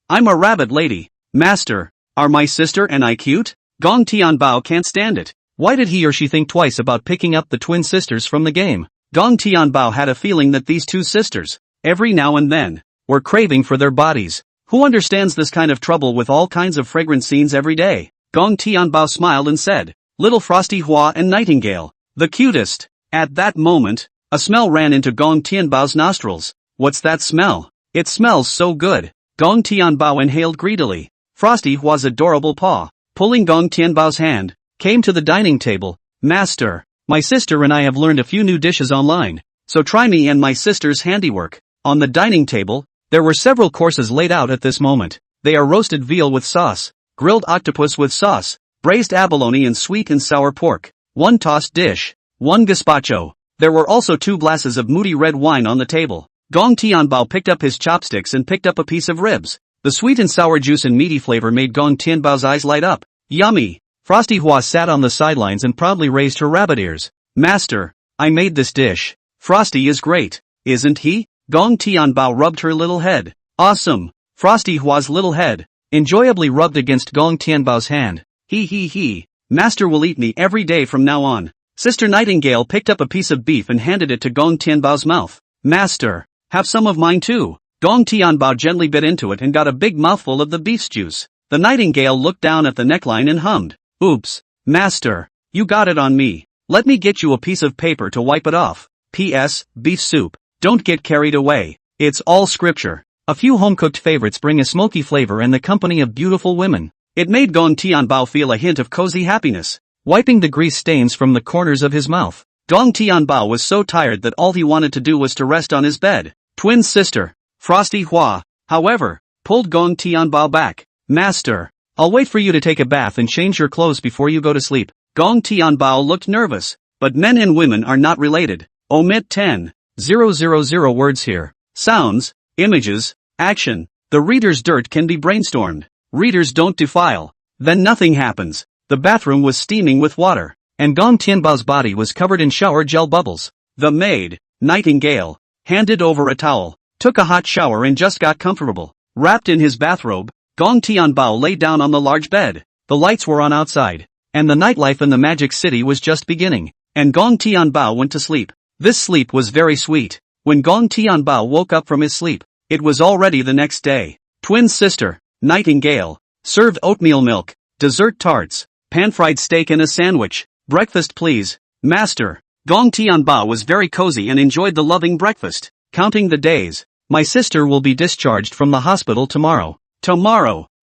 I'm a rabbit lady. Master, are my sister and I cute? Gong Tianbao can't stand it. Why did he or she think twice about picking up the twin sisters from the game? Gong Tianbao had a feeling that these two sisters, every now and then, were craving for their bodies. Who understands this kind of trouble with all kinds of fragrant scenes every day? Gong Tianbao smiled and said, Little Frosty Hua and Nightingale, the cutest. At that moment, a smell ran into Gong Tianbao's nostrils. What's that smell? It smells so good. Gong Tianbao inhaled greedily. Frosty Hua's adorable paw, pulling Gong Tianbao's hand, came to the dining table. Master, my sister and I have learned a few new dishes online, so try me and my sister's handiwork. On the dining table, there were several courses laid out at this moment. They are roasted veal with sauce, grilled octopus with sauce, braised abalone and sweet and sour pork, one tossed dish, one gazpacho. There were also 2 glasses of moody red wine on the table. Gong Tianbao picked up his chopsticks and picked up a piece of ribs. The sweet and sour juice and meaty flavor made Gong Tianbao's eyes light up. Yummy! Frosty Hua sat on the sidelines and proudly raised her rabbit ears. Master, I made this dish. Frosty is great, isn't he? Gong Tianbao rubbed her little head. Awesome! Frosty Hua's little head enjoyably rubbed against Gong Tianbao's hand. He. Master will eat me every day from now on. Sister Nightingale picked up a piece of beef and handed it to Gong Tianbao's mouth. Master, have some of mine too. Gong Tianbao gently bit into it and got a big mouthful of the beef's juice. The Nightingale looked down at the neckline and hummed. Oops, Master, you got it on me. Let me get you a piece of paper to wipe it off. P.S. Beef soup. Don't get carried away. It's all scripture. A few home-cooked favorites bring a smoky flavor and the company of beautiful women. It made Gong Tianbao feel a hint of cozy happiness. Wiping the grease stains from the corners of his mouth, Gong Tianbao was so tired that all he wanted to do was to rest on his bed. Twin sister, Frosty Hua, however, pulled Gong Tianbao back. Master, I'll wait for you to take a bath and change your clothes before you go to sleep. Gong Tianbao looked nervous, but men and women are not related. Omit 10,000 words here. Sounds, images, action. The reader's dirt can be brainstormed. Readers don't defile. Then nothing happens. The bathroom was steaming with water, and Gong Tianbao's body was covered in shower gel bubbles. The maid, Nightingale, handed over a towel, took a hot shower and just got comfortable. Wrapped in his bathrobe, Gong Tianbao lay down on the large bed. The lights were on outside, and the nightlife in the magic city was just beginning, and Gong Tianbao went to sleep. This sleep was very sweet. When Gong Tianbao woke up from his sleep, it was already the next day. Twin sister, Nightingale, served oatmeal milk, dessert tarts, pan-fried steak and a sandwich. Breakfast please, master. Gong Tianbao was very cozy and enjoyed the loving breakfast. Counting the days. My sister will be discharged from the hospital tomorrow.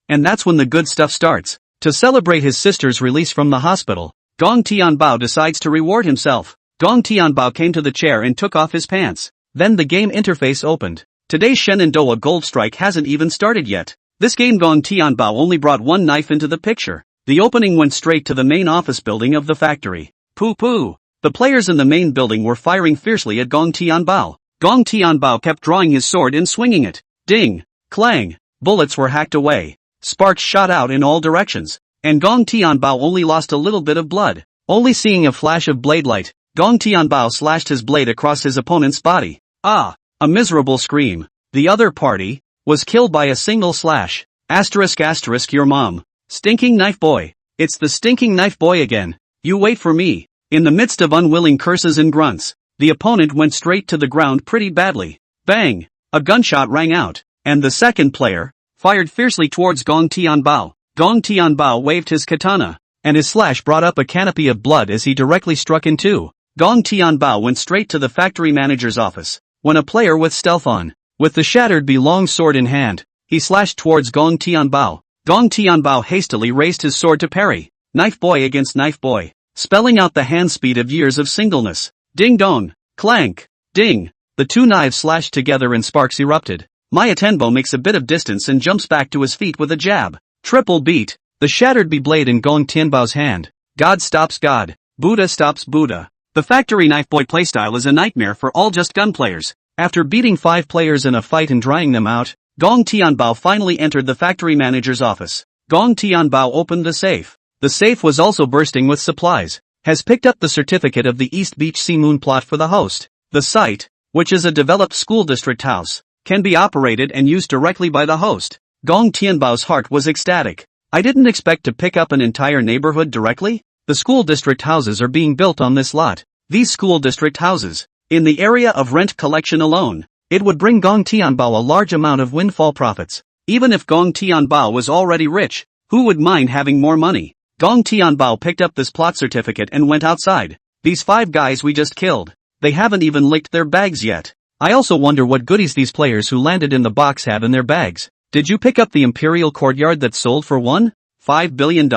And that's when the good stuff starts. To celebrate his sister's release from the hospital, Gong Tianbao decides to reward himself. Gong Tianbao came to the chair and took off his pants. Then the game interface opened. Today's Shenandoah Gold Strike hasn't even started yet. This game Gong Tianbao only brought one knife into the picture. The opening went straight to the main office building of the factory. Poo. The players in the main building were firing fiercely at Gong Tianbao. Gong Tianbao kept drawing his sword and swinging it. Ding! Clang! Bullets were hacked away. Sparks shot out in all directions. And Gong Tianbao only lost a little bit of blood. Only seeing a flash of blade light, Gong Tianbao slashed his blade across his opponent's body. Ah! A miserable scream. The other party was killed by a single slash. Asterisk asterisk your mom. Stinking knife boy. It's the stinking knife boy again. You wait for me. In the midst of unwilling curses and grunts, the opponent went straight to the ground pretty badly. Bang! A gunshot rang out, and the second player fired fiercely towards Gong Tianbao. Gong Tianbao waved his katana, and his slash brought up a canopy of blood as he directly struck in two. Gong Tianbao went straight to the factory manager's office. When a player with stealth on, with the shattered long sword in hand, he slashed towards Gong Tianbao. Gong Tianbao hastily raised his sword to parry. Knife boy against knife boy, spelling out the hand speed of years of singleness. Ding dong, clank, ding. The two knives slashed together and sparks erupted. Maya Tenbo makes a bit of distance and jumps back to his feet with a jab. Triple beat. The shattered blade in Gong Tianbao's hand. God stops God. Buddha stops Buddha. The factory knife boy playstyle is a nightmare for all just gun players. After beating 5 players in a fight and drying them out, Gong Tianbao finally entered the factory manager's office. Gong Tianbao opened the safe. The safe was also bursting with supplies. Has picked up the certificate of the East Beach Sea Moon plot for the host. The site, which is a developed school district house, can be operated and used directly by the host. Gong Tianbao's heart was ecstatic. I didn't expect to pick up an entire neighborhood directly. The school district houses are being built on this lot. These school district houses, in the area of rent collection alone, it would bring Gong Tianbao a large amount of windfall profits. Even if Gong Tianbao was already rich, who would mind having more money? Gong Tianbao picked up this plot certificate and went outside. These 5 guys we just killed, they haven't even licked their bags yet. I also wonder what goodies these players who landed in the box have in their bags. Did you pick up the Imperial Courtyard that sold for $1.5 billion?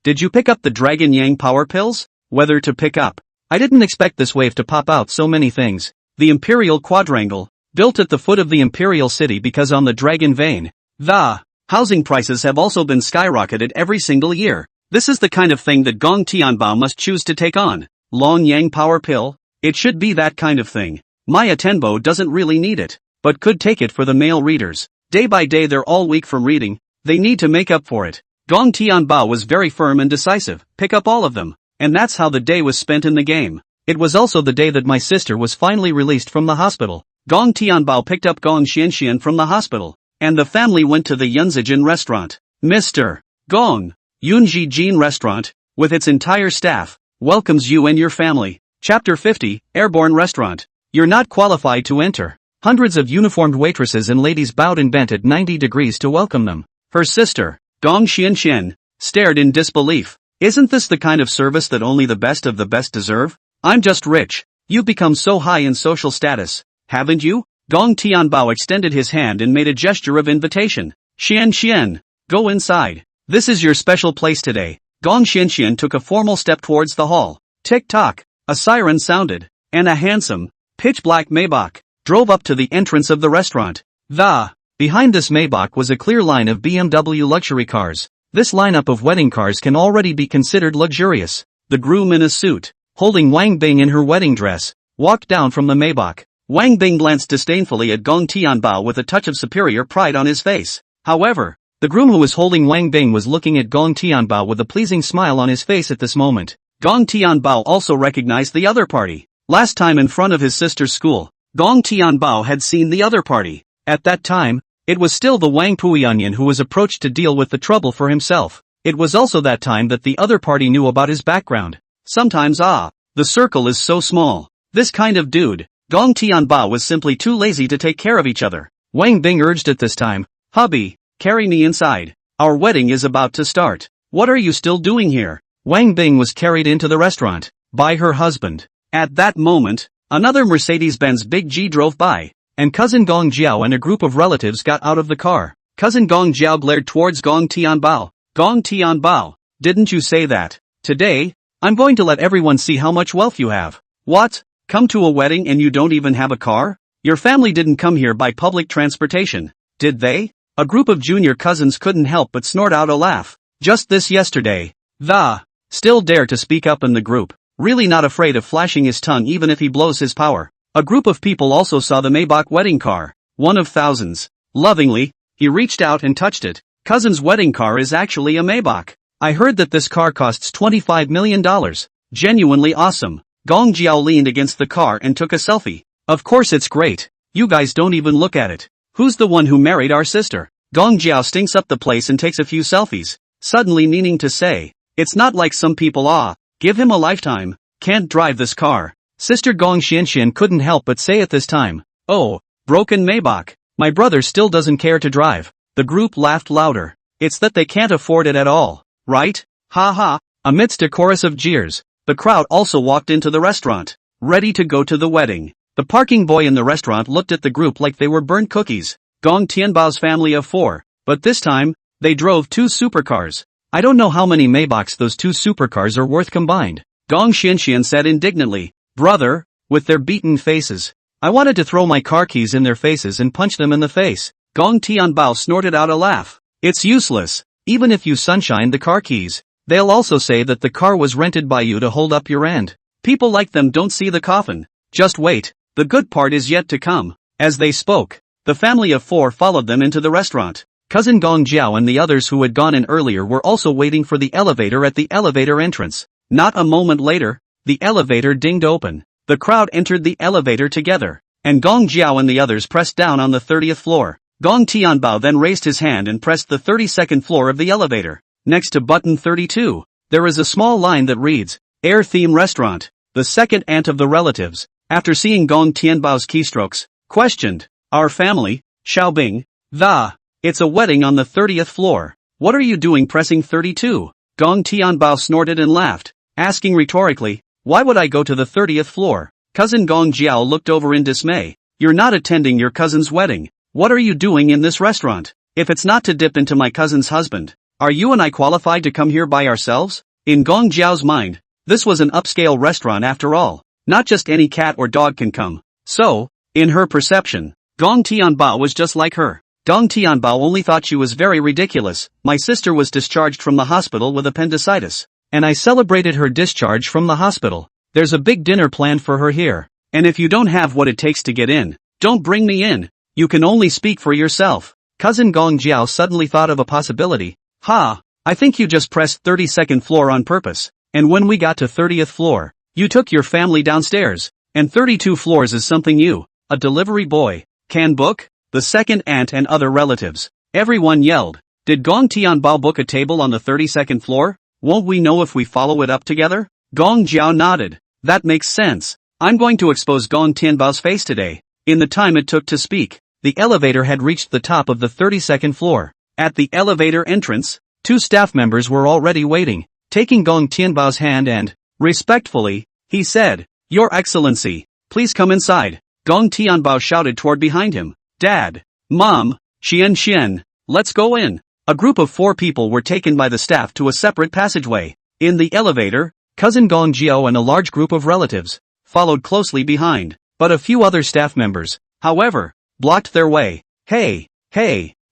Did you pick up the Dragon Yang power pills? Whether to pick up. I didn't expect this wave to pop out so many things. The Imperial Quadrangle, built at the foot of the Imperial City because on the Dragon Vein, the housing prices have also been skyrocketed every single year. This is the kind of thing that Gong Tianbao must choose to take on. Long Yang power pill? It should be that kind of thing. Maya Tenbo doesn't really need it, but could take it for the male readers. Day by day they're all weak from reading. They need to make up for it. Gong Tianbao was very firm and decisive. Pick up all of them. And that's how the day was spent in the game. It was also the day that my sister was finally released from the hospital. Gong Tianbao picked up Gong Xianxian from the hospital, and the family went to the Yunzijin restaurant. Mr. Gong, Yunzijin restaurant, with its entire staff, welcomes you and your family. Chapter 50, Airborne Restaurant. You're not qualified to enter. Hundreds of uniformed waitresses and ladies bowed and bent at 90 degrees to welcome them. Her sister, Gong Xianxian, stared in disbelief. Isn't this the kind of service that only the best of the best deserve? I'm just rich. You've become so high in social status, haven't you? Gong Tianbao extended his hand and made a gesture of invitation. Xian, go inside. This is your special place today. Gong Xianxian took a formal step towards the hall. Tick-tock, a siren sounded, and a handsome, pitch-black Maybach drove up to the entrance of the restaurant. Behind this Maybach was a clear line of BMW luxury cars. This lineup of wedding cars can already be considered luxurious. The groom in a suit, holding Wang Bing in her wedding dress, walked down from the Maybach. Wang Bing glanced disdainfully at Gong Tianbao with a touch of superior pride on his face. However, the groom who was holding Wang Bing was looking at Gong Tianbao with a pleasing smile on his face at this moment. Gong Tianbao also recognized the other party. Last time in front of his sister's school, Gong Tianbao had seen the other party. At that time, it was still the Wang Puianyan who was approached to deal with the trouble for himself. It was also that time that the other party knew about his background. Sometimes the circle is so small. This kind of dude, Gong Tianbao was simply too lazy to take care of each other. Wang Bing urged at this time, hubby, carry me inside. Our wedding is about to start. What are you still doing here? Wang Bing was carried into the restaurant by her husband. At that moment, another Mercedes-Benz Big G drove by, and cousin Gong Jiao and a group of relatives got out of the car. Cousin Gong Jiao glared towards Gong Tianbao. Gong Tianbao, didn't you say that? Today, I'm going to let everyone see how much wealth you have. What? Come to a wedding and you don't even have a car? Your family didn't come here by public transportation, did they? A group of junior cousins couldn't help but snort out a laugh. Just this yesterday. Still dare to speak up in the group. Really not afraid of flashing his tongue even if he blows his power. A group of people also saw the Maybach wedding car. One of thousands. Lovingly, he reached out and touched it. Cousin's wedding car is actually a Maybach. I heard that this car costs $25 million. Genuinely awesome. Gong Jiao leaned against the car and took a selfie. Of course it's great. You guys don't even look at it. Who's the one who married our sister? Gong Jiao stinks up the place and takes a few selfies, suddenly meaning to say, it's not like some people give him a lifetime, can't drive this car. Sister Gong Xianxian couldn't help but say at this time, oh, broken Maybach. My brother still doesn't care to drive. The group laughed louder. It's that they can't afford it at all, right? Ha ha. Amidst a chorus of jeers, the crowd also walked into the restaurant, ready to go to the wedding. The parking boy in the restaurant looked at the group like they were burnt cookies. Gong Tianbao's family of 4, but this time, they drove 2 supercars. I don't know how many Maybachs those 2 supercars are worth combined. Gong Xianxian said indignantly, brother, with their beaten faces. I wanted to throw my car keys in their faces and punch them in the face. Gong Tianbao snorted out a laugh. It's useless. Even if you sunshine the car keys, they'll also say that the car was rented by you to hold up your end. People like them don't see the coffin. Just wait, the good part is yet to come. As they spoke, the family of 4 followed them into the restaurant. Cousin Gong Jiao and the others who had gone in earlier were also waiting for the elevator at the elevator entrance. Not a moment later, the elevator dinged open. The crowd entered the elevator together, and Gong Jiao and the others pressed down on the 30th floor. Gong Tianbao then raised his hand and pressed the 32nd floor of the elevator. Next to button 32, there is a small line that reads, Air Theme Restaurant. The second aunt of the relatives, after seeing Gong Tianbao's keystrokes, questioned, our family, Xiaobing, it's a wedding on the 30th floor. What are you doing pressing 32? Gong Tianbao snorted and laughed, asking rhetorically, why would I go to the 30th floor? Cousin Gong Jiao looked over in dismay. You're not attending your cousin's wedding. What are you doing in this restaurant? If it's not to dip into my cousin's husband, are you and I qualified to come here by ourselves? In Gong Jiao's mind, this was an upscale restaurant after all. Not just any cat or dog can come. So, in her perception, Gong Tianbao was just like her. Gong Tianbao only thought she was very ridiculous. My sister was discharged from the hospital with appendicitis, and I celebrated her discharge from the hospital. There's a big dinner planned for her here. And if you don't have what it takes to get in, don't bring me in. You can only speak for yourself. Cousin Gong Jiao suddenly thought of a possibility. I think you just pressed 32nd floor on purpose. And when we got to 30th floor, you took your family downstairs. And 32 floors is something you, a delivery boy, can book? The second aunt and other relatives. Everyone yelled. Did Gong Tianbao book a table on the 32nd floor? Won't we know if we follow it up together? Gong Jiao nodded. That makes sense. I'm going to expose Gong Tianbao's face today. In the time it took to speak, the elevator had reached the top of the 32nd floor. At the elevator entrance, 2 staff members were already waiting. Taking Gong Tianbao's hand and, respectfully, he said, Your Excellency, please come inside. Gong Tianbao shouted toward behind him. Dad, Mom, Xian, let's go in. A group of 4 people were taken by the staff to a separate passageway. In the elevator, Cousin Gong Jiao and a large group of relatives followed closely behind, but a few other staff members, however, blocked their way. Hey,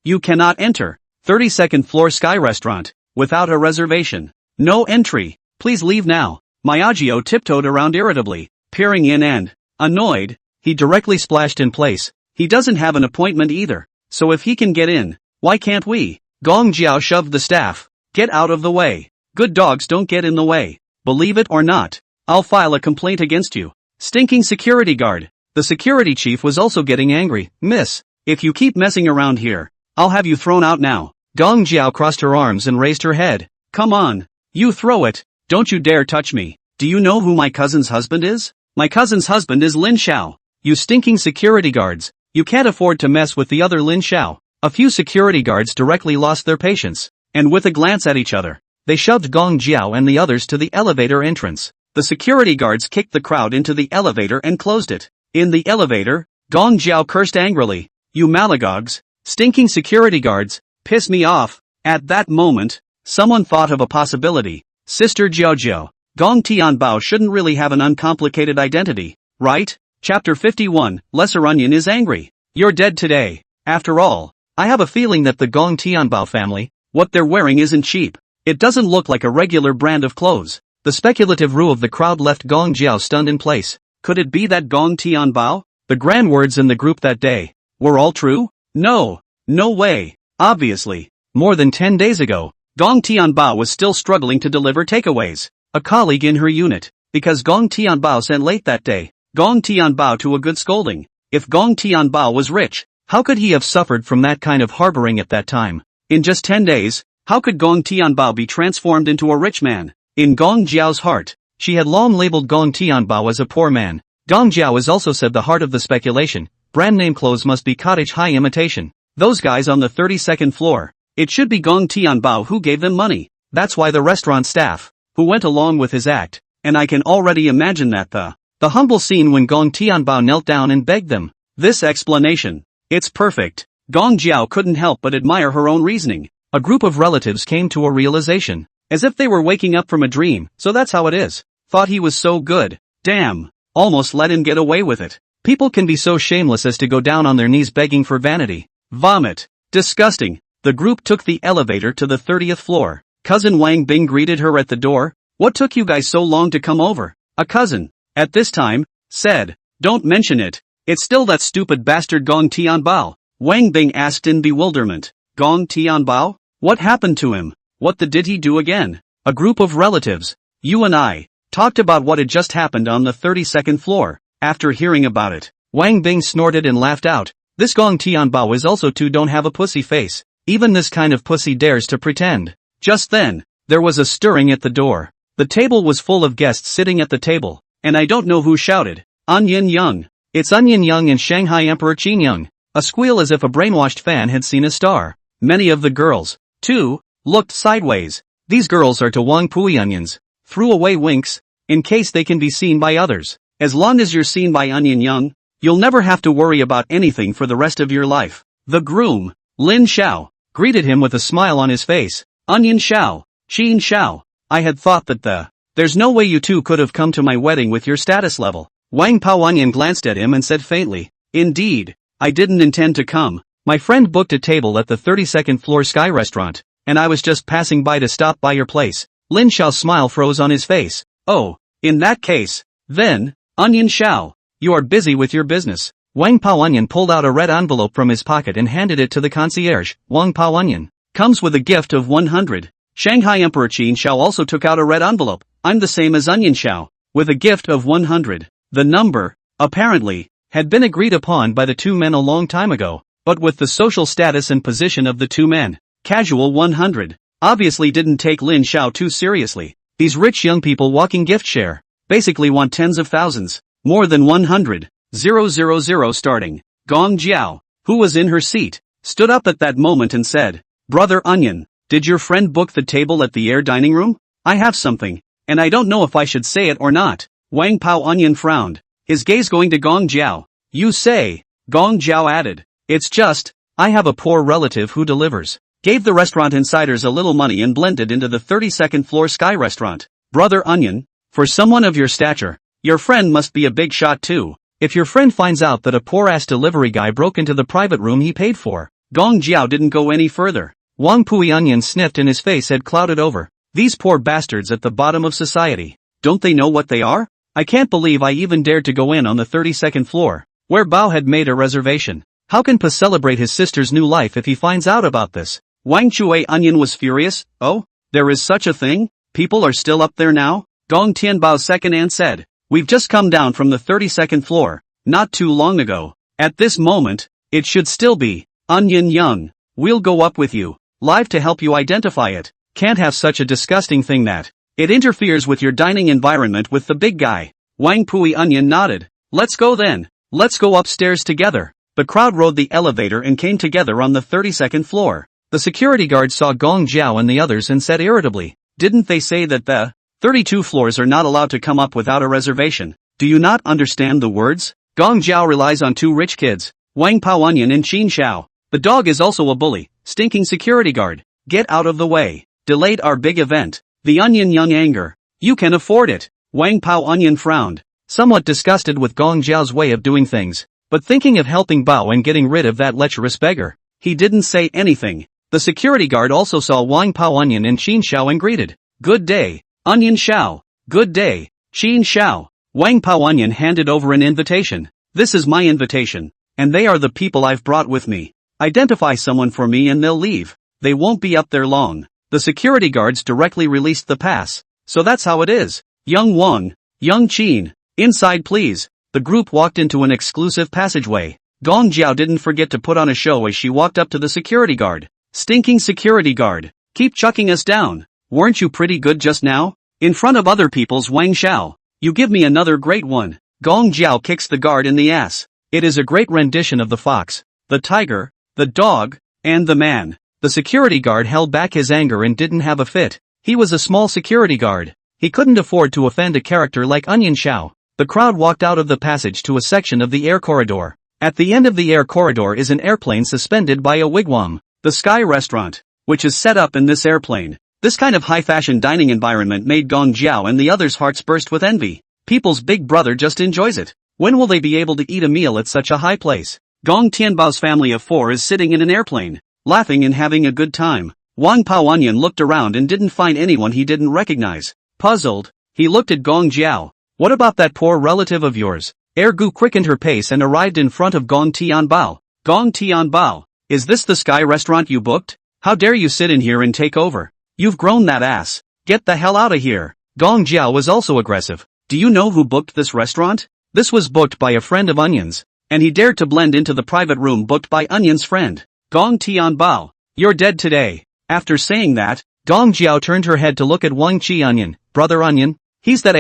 you cannot enter 32nd floor Sky Restaurant without a reservation. No entry. Please leave now. Miyagio tiptoed around irritably, peering in and, annoyed, he directly splashed in place. He doesn't have an appointment either, so if he can get in, why can't we? Gong Jiao shoved the staff. Get out of the way. Good dogs don't get in the way. Believe it or not, I'll file a complaint against you. Stinking security guard. The security chief was also getting angry. Miss, if you keep messing around here, I'll have you thrown out now. Gong Jiao crossed her arms and raised her head. Come on. You throw it. Don't you dare touch me. Do you know who my cousin's husband is? My cousin's husband is Lin Xiao. You stinking security guards. You can't afford to mess with the other Lin Xiao. A few security guards directly lost their patience, and with a glance at each other, they shoved Gong Jiao and the others to the elevator entrance. The security guards kicked the crowd into the elevator and closed it. In the elevator, Gong Jiao cursed angrily. You malagogs, stinking security guards, piss me off. At that moment, someone thought of a possibility. Sister Jiao. Gong Tianbao shouldn't really have an uncomplicated identity, right? Chapter 51, Lesser Onion is angry. You're dead today. After all, I have a feeling that the Gong Tianbao family, what they're wearing isn't cheap. It doesn't look like a regular brand of clothes. The speculative row of the crowd left Gong Jiao stunned in place. Could it be that Gong Tianbao? The grand words in the group that day were all true? No way. Obviously, more than 10 days ago, Gong Tianbao was still struggling to deliver takeaways. A colleague in her unit, because Gong Tianbao sent late that day. Gong Tianbao to a good scolding. If Gong Tianbao was rich, how could he have suffered from that kind of harboring at that time? In just 10 days, how could Gong Tianbao be transformed into a rich man? In Gong Jiao's heart, she had long labeled Gong Tianbao as a poor man. Gong Jiao is also said the heart of the speculation. Brand name clothes must be cottage high imitation. Those guys on the 32nd floor. It should be Gong Tianbao who gave them money. That's why the restaurant staff, who went along with his act, and I can already imagine that the humble scene when Gong Tianbao knelt down and begged them. This explanation. It's perfect. Gong Jiao couldn't help but admire her own reasoning. A group of relatives came to a realization. As if they were waking up from a dream, so that's how it is. Thought he was so good. Damn. Almost let him get away with it. People can be so shameless as to go down on their knees begging for vanity. Vomit. Disgusting. The group took the elevator to the 30th floor. Cousin Wang Bing greeted her at the door. What took you guys so long to come over? A cousin, at this time, said, don't mention it. It's still that stupid bastard Gong Tianbao. Wang Bing asked in bewilderment. Gong Tianbao? What happened to him? What did he do again? A group of relatives, you and I, talked about what had just happened on the 32nd floor. After hearing about it, Wang Bing snorted and laughed out. This Gong Tianbao is also too don't have a pussy face. Even this kind of pussy dares to pretend. Just then, there was a stirring at the door. The table was full of guests sitting at the table, and I don't know who shouted. Onion Young. It's Onion Young and Shanghai Emperor Qin Young. A squeal as if a brainwashed fan had seen a star. Many of the girls, too, looked sideways. These girls are to Wang Pui onions. Threw away winks, in case they can be seen by others. As long as you're seen by Onion Young, you'll never have to worry about anything for the rest of your life. The groom, Lin Xiao, greeted him with a smile on his face. Onion Xiao, Qin Xiao, I had thought that there's no way you two could have come to my wedding with your status level. Wang Pao Onion glanced at him and said faintly, indeed, I didn't intend to come. My friend booked a table at the 32nd floor Sky Restaurant, and I was just passing by to stop by your place. Lin Xiao's smile froze on his face. Oh, in that case, then, Onion Xiao, you are busy with your business. Wang Pao Onion pulled out a red envelope from his pocket and handed it to the concierge. Wang Pao Onion comes with a gift of 100. Shanghai Emperor Qin Xiao also took out a red envelope. I'm the same as Onion Xiao, with a gift of 100. The number, apparently, had been agreed upon by the two men a long time ago, but with the social status and position of the two men, casual 100, obviously didn't take Lin Xiao too seriously. These rich young people walking gift share, basically want tens of thousands, more than 100, 000 starting. Gong Jiao, who was in her seat, stood up at that moment and said, Brother Onion, did your friend book the table at the air dining room? I have something, and I don't know if I should say it or not. Wang Pao Onion frowned, his gaze going to Gong Jiao. You say, Gong Jiao added, it's just, I have a poor relative who delivers. Gave the restaurant insiders a little money and blended into the 32nd floor Sky Restaurant. Brother Onion, for someone of your stature, your friend must be a big shot too. If your friend finds out that a poor-ass delivery guy broke into the private room he paid for. Gong Jiao didn't go any further. Wang Pui Onion sniffed and his face had clouded over. These poor bastards at the bottom of society. Don't they know what they are? I can't believe I even dared to go in on the 32nd floor, where Bao had made a reservation. How can Pa celebrate his sister's new life if he finds out about this? Wang Chui Onion was furious. Oh, there is such a thing? People are still up there now? Gong Tianbao second and said, we've just come down from the 32nd floor, not too long ago. At this moment, it should still be, Onion Young. We'll go up with you, live to help you identify it. Can't have such a disgusting thing that it interferes with your dining environment with the big guy. Wang Pui Onion nodded. Let's go then. Let's go upstairs together. The crowd rode the elevator and came together on the 32nd floor. The security guard saw Gong Jiao and the others and said irritably, didn't they say that the 32 floors are not allowed to come up without a reservation? Do you not understand the words? Gong Jiao relies on two rich kids, Wang Pao Onion and Qin Xiao. The dog is also a bully, stinking security guard. Get out of the way. Delayed our big event. The Onion Young anger. You can afford it. Wang Pao Onion frowned, somewhat disgusted with Gong Jiao's way of doing things, but thinking of helping Bao and getting rid of that lecherous beggar. He didn't say anything. The security guard also saw Wang Pao Onion and Qin Xiao and greeted. Good day, Onion Xiao. Good day, Qin Xiao. Wang Pao Onion handed over an invitation. This is my invitation, and they are the people I've brought with me. Identify someone for me and they'll leave. They won't be up there long. The security guards directly released the pass. So that's how it is. Young Wang, Young Qin, inside please. The group walked into an exclusive passageway. Gong Jiao didn't forget to put on a show as she walked up to the security guard. Stinking security guard. Keep chucking us down. Weren't you pretty good just now? In front of other people's Wang Xiao. You give me another great one. Gong Jiao kicks the guard in the ass. It is a great rendition of the fox, the tiger, the dog, and the man. The security guard held back his anger and didn't have a fit. He was a small security guard. He couldn't afford to offend a character like Onion Xiao. The crowd walked out of the passage to a section of the air corridor. At the end of the air corridor is an airplane suspended by a wigwam. The Sky Restaurant, which is set up in this airplane. This kind of high-fashion dining environment made Gong Jiao and the others' hearts burst with envy. People's big brother just enjoys it. When will they be able to eat a meal at such a high place? Gong Tianbao's family of 4 is sitting in an airplane, laughing and having a good time. Wang Paoanyan looked around and didn't find anyone he didn't recognize. Puzzled, he looked at Gong Jiao. What about that poor relative of yours? Ergu quickened her pace and arrived in front of Gong Tianbao. Gong Tianbao, is this the Sky Restaurant you booked? How dare you sit in here and take over? You've grown that ass. Get the hell out of here. Gong Jiao was also aggressive. Do you know who booked this restaurant? This was booked by a friend of Onion's, and he dared to blend into the private room booked by Onion's friend. Gong Tianbao, you're dead today. After saying that, Gong Jiao turned her head to look at Wang Qi Onion. Brother Onion? He's that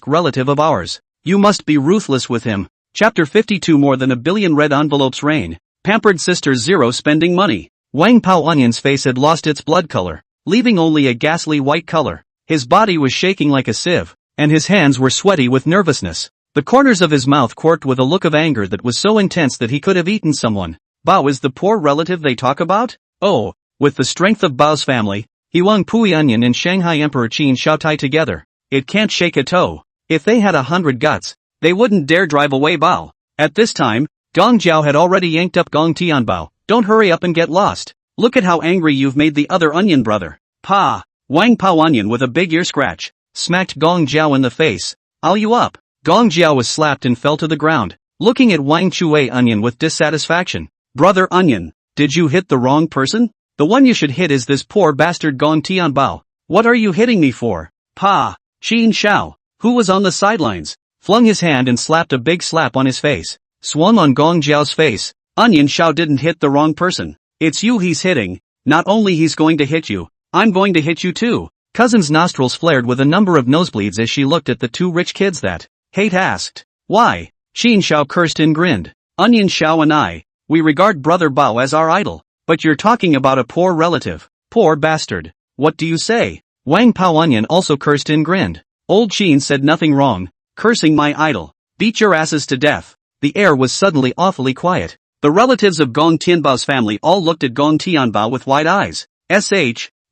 *** relative of ours. You must be ruthless with him. Chapter 52. More than a billion red envelopes rain. Pampered sister Zero spending money. Wang Paoanyan's face had lost its blood color, leaving only a ghastly white color. His body was shaking like a sieve, and his hands were sweaty with nervousness. The corners of his mouth quirked with a look of anger that was so intense that he could have eaten someone. Bao is the poor relative they talk about? Oh, with the strength of Bao's family, Huang Pui Onion and Shanghai Emperor Qin Shaotai together, it can't shake a toe. If they had 100 guts, they wouldn't dare drive away Bao. At this time, Gong Jiao had already yanked up Gong Tianbao. Don't hurry up and get lost. Look at how angry you've made the other Onion brother. Pa! Wang Paoanyan with a big ear scratch smacked Gong Jiao in the face. I'll you up. Gong Jiao was slapped and fell to the ground, looking at Wang Chue Onion with dissatisfaction. Brother Onion, did you hit the wrong person? The one you should hit is this poor bastard Gong Tianbao. What are you hitting me for? Pa! Qin Shao, who was on the sidelines, flung his hand and slapped a big slap on his face. Swung on Gong Jiao's face. Onion Shao didn't hit the wrong person. It's you he's hitting. Not only he's going to hit you, I'm going to hit you too. Cousin's nostrils flared with a number of nosebleeds as she looked at the two rich kids that hate asked. Why? Qin Shao cursed and grinned. Onion Shao and I, we regard brother Bao as our idol. But you're talking about a poor relative. Poor bastard. What do you say? Wang Paoanyan also cursed and grinned. Old Qin said nothing wrong. Cursing my idol. Beat your asses to death. The air was suddenly awfully quiet. The relatives of Gong Tianbao's family all looked at Gong Tianbao with wide eyes.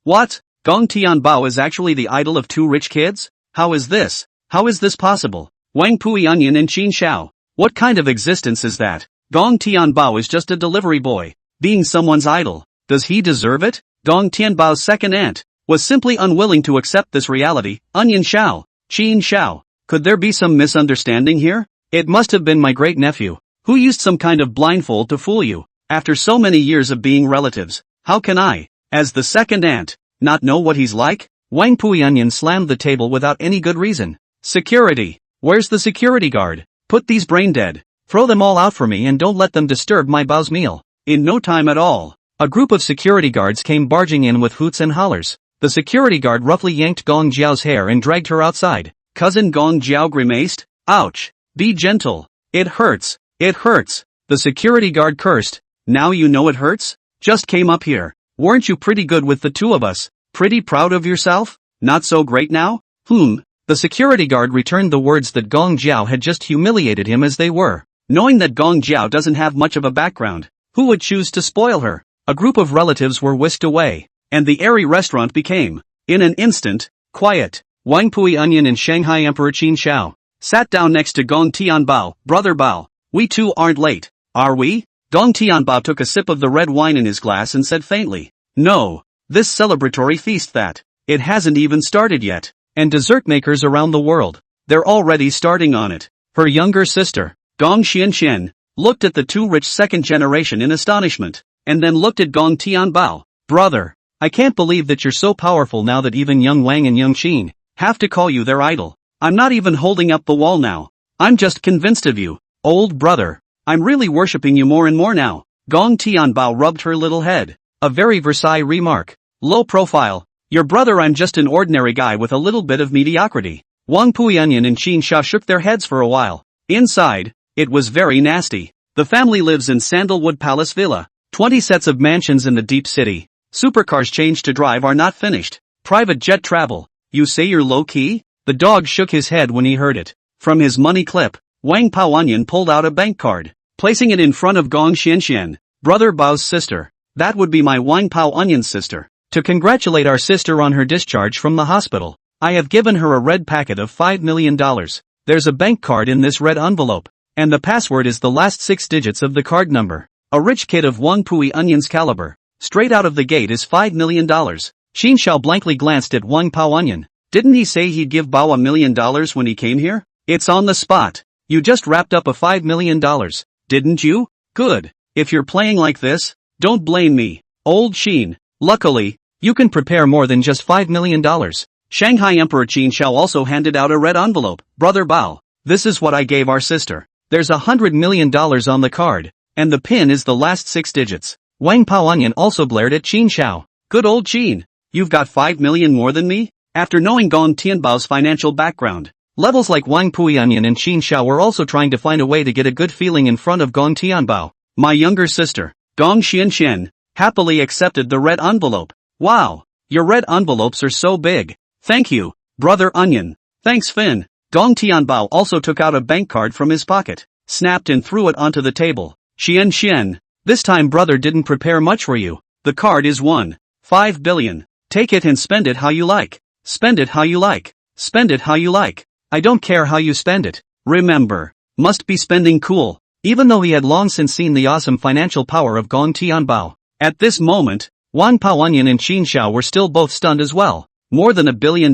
What? Gong Tianbao is actually the idol of two rich kids? How is this? How is this possible? Wang Pui Onion and Qin Shao. What kind of existence is that? Gong Tianbao is just a delivery boy. Being someone's idol. Does he deserve it? Gong Tianbao's second aunt was simply unwilling to accept this reality. Onion Shao. Qin Shao. Could there be some misunderstanding here? It must have been my great-nephew, who used some kind of blindfold to fool you. After so many years of being relatives, how can I, as the second aunt, not know what he's like? Wang Pui Onion slammed the table without any good reason. Security. Where's the security guard? Put these brain dead. Throw them all out for me and don't let them disturb my Bao's meal. In no time at all, a group of security guards came barging in with hoots and hollers. The security guard roughly yanked Gong Jiao's hair and dragged her outside. Cousin Gong Jiao grimaced. Ouch. Be gentle. It hurts. It hurts. The security guard cursed. Now you know it hurts? Just came up here. Weren't you pretty good with the two of us? Pretty proud of yourself? Not so great now? The security guard returned the words that Gong Jiao had just humiliated him as they were. Knowing that Gong Jiao doesn't have much of a background, who would choose to spoil her? A group of relatives were whisked away, and the airy restaurant became, in an instant, quiet. Wang Pui Onion and Shanghai Emperor Qin Shao sat down next to Gong Tianbao. Brother Bao, we too aren't late, are we? Gong Tianbao took a sip of the red wine in his glass and said faintly, no, this celebratory feast that, it hasn't even started yet, and dessert makers around the world, they're already starting on it. Her younger sister, Gong Xianxian, looked at the two rich second generation in astonishment, and then looked at Gong Tianbao. Brother, I can't believe that you're so powerful now that even young Wang and young Qin have to call you their idol. I'm not even holding up the wall now. I'm just convinced of you, old brother. I'm really worshipping you more and more now. Gong Tianbao rubbed her little head. A very Versailles remark. Low profile. Your brother, I'm just an ordinary guy with a little bit of mediocrity. Wang Pui Onion and Qin Sha shook their heads for a while. Inside, it was very nasty. The family lives in Sandalwood Palace Villa. 20 sets of mansions in the deep city. Supercars changed to drive are not finished. Private jet travel. You say you're low-key? The dog shook his head when he heard it. From his money clip, Wang Pao Onion pulled out a bank card, placing it in front of Gong Xianxian, brother Bao's sister. That would be my Wang Pao Onion's sister. To congratulate our sister on her discharge from the hospital, I have given her a red packet of $5 million. There's a bank card in this red envelope, and the password is the last 6 digits of the card number. A rich kid of Wang Pui Onion's caliber. Straight out of the gate is $5 million. Qin Shao blankly glanced at Wang Pao Onion. Didn't he say he'd give Bao $1 million when he came here? It's on the spot. You just wrapped up a $5 million, didn't you? Good. If you're playing like this, don't blame me, old Qin. Luckily, you can prepare more than just $5 million. Shanghai Emperor Qin Shao also handed out a red envelope. Brother Bao, this is what I gave our sister. There's $100 million on the card, and the pin is the last 6 digits. Wang Pao Onion also glared at Qin Shao. Good old Qin. You've got 5 million more than me? After knowing Gong Tianbao's financial background, levels like Wang Pui Onion and Qin Shao were also trying to find a way to get a good feeling in front of Gong Tianbao. My younger sister, Gong Xianxian, happily accepted the red envelope. Wow, your red envelopes are so big. Thank you, brother Onion. Thanks Fin. Gong Tianbao also took out a bank card from his pocket, snapped and threw it onto the table. Xian, this time brother didn't prepare much for you. The card is 1.5 billion. Take it and spend it how you like. Spend it how you like. Spend it how you like. I don't care how you spend it. Remember, must be spending cool. Even though he had long since seen the awesome financial power of Gong Tianbao. At this moment, Wang Pao Onion and Qin Shao were still both stunned as well. More than $1 billion,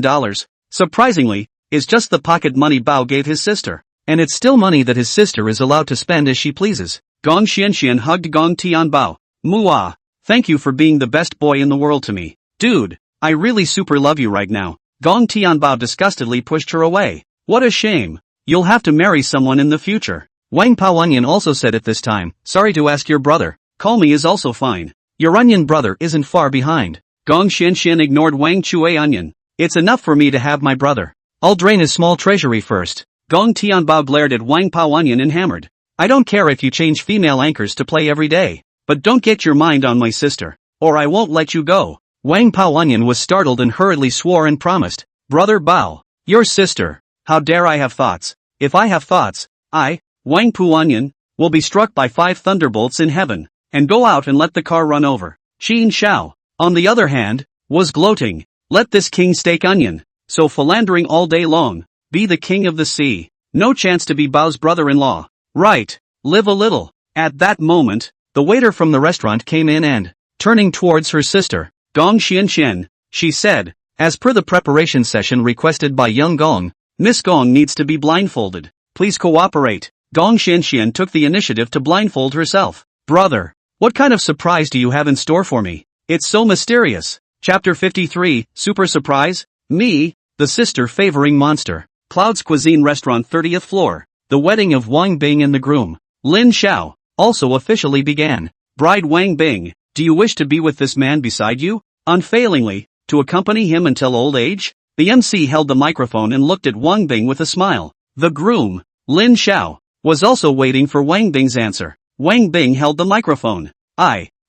surprisingly, is just the pocket money Bao gave his sister. And it's still money that his sister is allowed to spend as she pleases. Gong Xianxian hugged Gong Tianbao. Muah. Thank you for being the best boy in the world to me. Dude, I really super love you right now. Gong Tianbao disgustedly pushed her away. What a shame. You'll have to marry someone in the future. Wang Pao Onion also said at this time, sorry to ask your brother. Call me is also fine. Your onion brother isn't far behind. Gong Xianxian ignored Wang Chui Onion. It's enough for me to have my brother. I'll drain his small treasury first. Gong Tianbao glared at Wang Pao Onion and hammered. I don't care if you change female anchors to play every day. But don't get your mind on my sister, or I won't let you go. Wang Pao Onion was startled and hurriedly swore and promised. Brother Bao, your sister. How dare I have thoughts? If I have thoughts, I, Wang Pu Onion, will be struck by 5 thunderbolts in heaven, and go out and let the car run over. Qin Shao, on the other hand, was gloating. Let this king steak onion, so philandering all day long, be the king of the sea. No chance to be Bao's brother-in-law. Right, live a little. At that moment, the waiter from the restaurant came in and, turning towards her sister, Gong Xianxian, she said, as per the preparation session requested by young Gong, Miss Gong needs to be blindfolded. Please cooperate. Gong Xianxian took the initiative to blindfold herself. Brother, what kind of surprise do you have in store for me? It's so mysterious. Chapter 53, Super Surprise? Me, the sister favoring monster. Cloud's Cuisine Restaurant 30th floor. The wedding of Wang Bing and the groom, Lin Xiao, also officially began. Bride Wang Bing, do you wish to be with this man beside you? Unfailingly, to accompany him until old age? The MC held the microphone and looked at Wang Bing with a smile. The groom, Lin Xiao, was also waiting for Wang Bing's answer. Wang Bing held the microphone.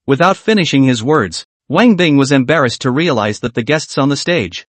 Without finishing his words, Wang Bing was embarrassed to realize that the guests on the stage,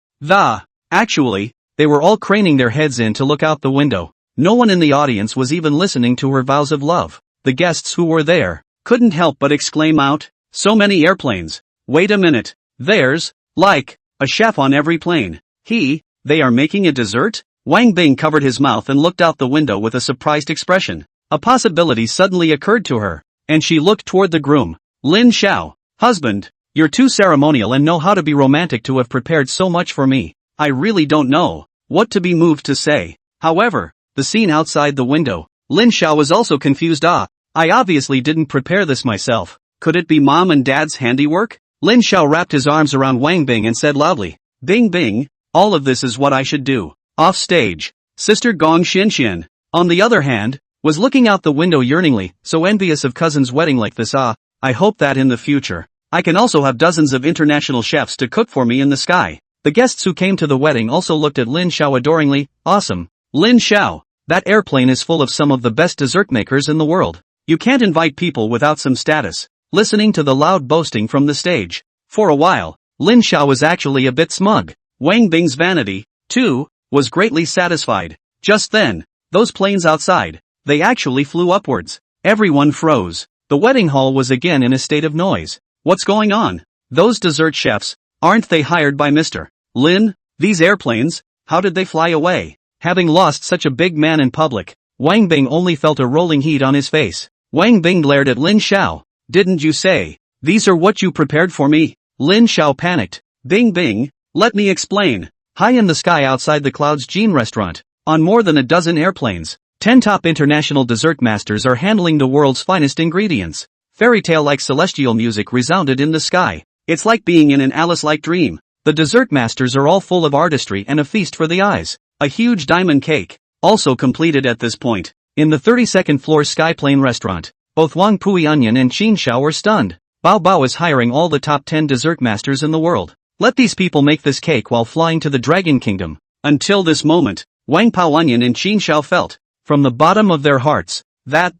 actually, they were all craning their heads in to look out the window. No one in the audience was even listening to her vows of love. The guests who were there couldn't help but exclaim out, so many airplanes. Wait a minute. There's, like, a chef on every plane. They are making a dessert? Wang Bing covered his mouth and looked out the window with a surprised expression. A possibility suddenly occurred to her, and she looked toward the groom. Lin Xiao, husband, you're too ceremonial and know how to be romantic to have prepared so much for me. I really don't know what to be moved to say. However, the scene outside the window, Lin Xiao was also confused. I obviously didn't prepare this myself. Could it be mom and dad's handiwork? Lin Xiao wrapped his arms around Wang Bing and said loudly, Bing Bing, all of this is what I should do. Off stage, Sister Gong Xianxian, on the other hand, was looking out the window yearningly, so envious of cousin's wedding like this. I hope that in the future, I can also have dozens of international chefs to cook for me in the sky. The guests who came to the wedding also looked at Lin Xiao adoringly. Awesome. Lin Xiao, that airplane is full of some of the best dessert makers in the world. You can't invite people without some status. Listening to the loud boasting from the stage. For a while, Lin Xiao was actually a bit smug. Wang Bing's vanity, too, was greatly satisfied. Just then, those planes outside, they actually flew upwards. Everyone froze. The wedding hall was again in a state of noise. What's going on? Those dessert chefs, aren't they hired by Mr. Lin? These airplanes, how did they fly away? Having lost such a big man in public, Wang Bing only felt a rolling heat on his face. Wang Bing glared at Lin Xiao. Didn't you say, these are what you prepared for me? Lin Xiao panicked. Bing Bing, let me explain. High in the sky outside the Clouds Jean restaurant, on more than a dozen airplanes, 10 top international dessert masters are handling the world's finest ingredients. Fairy tale-like celestial music resounded in the sky. It's like being in an Alice-like dream. The dessert masters are all full of artistry and a feast for the eyes. A huge diamond cake, also completed at this point. In the 32nd floor Skyplane restaurant, both Wang Pui Onion and Qin Xiao were stunned. Bao Bao is hiring all the top 10 dessert masters in the world. Let these people make this cake while flying to the Dragon Kingdom. Until this moment, Wang Pao Onion and Qin Xiao felt, from the bottom of their hearts, that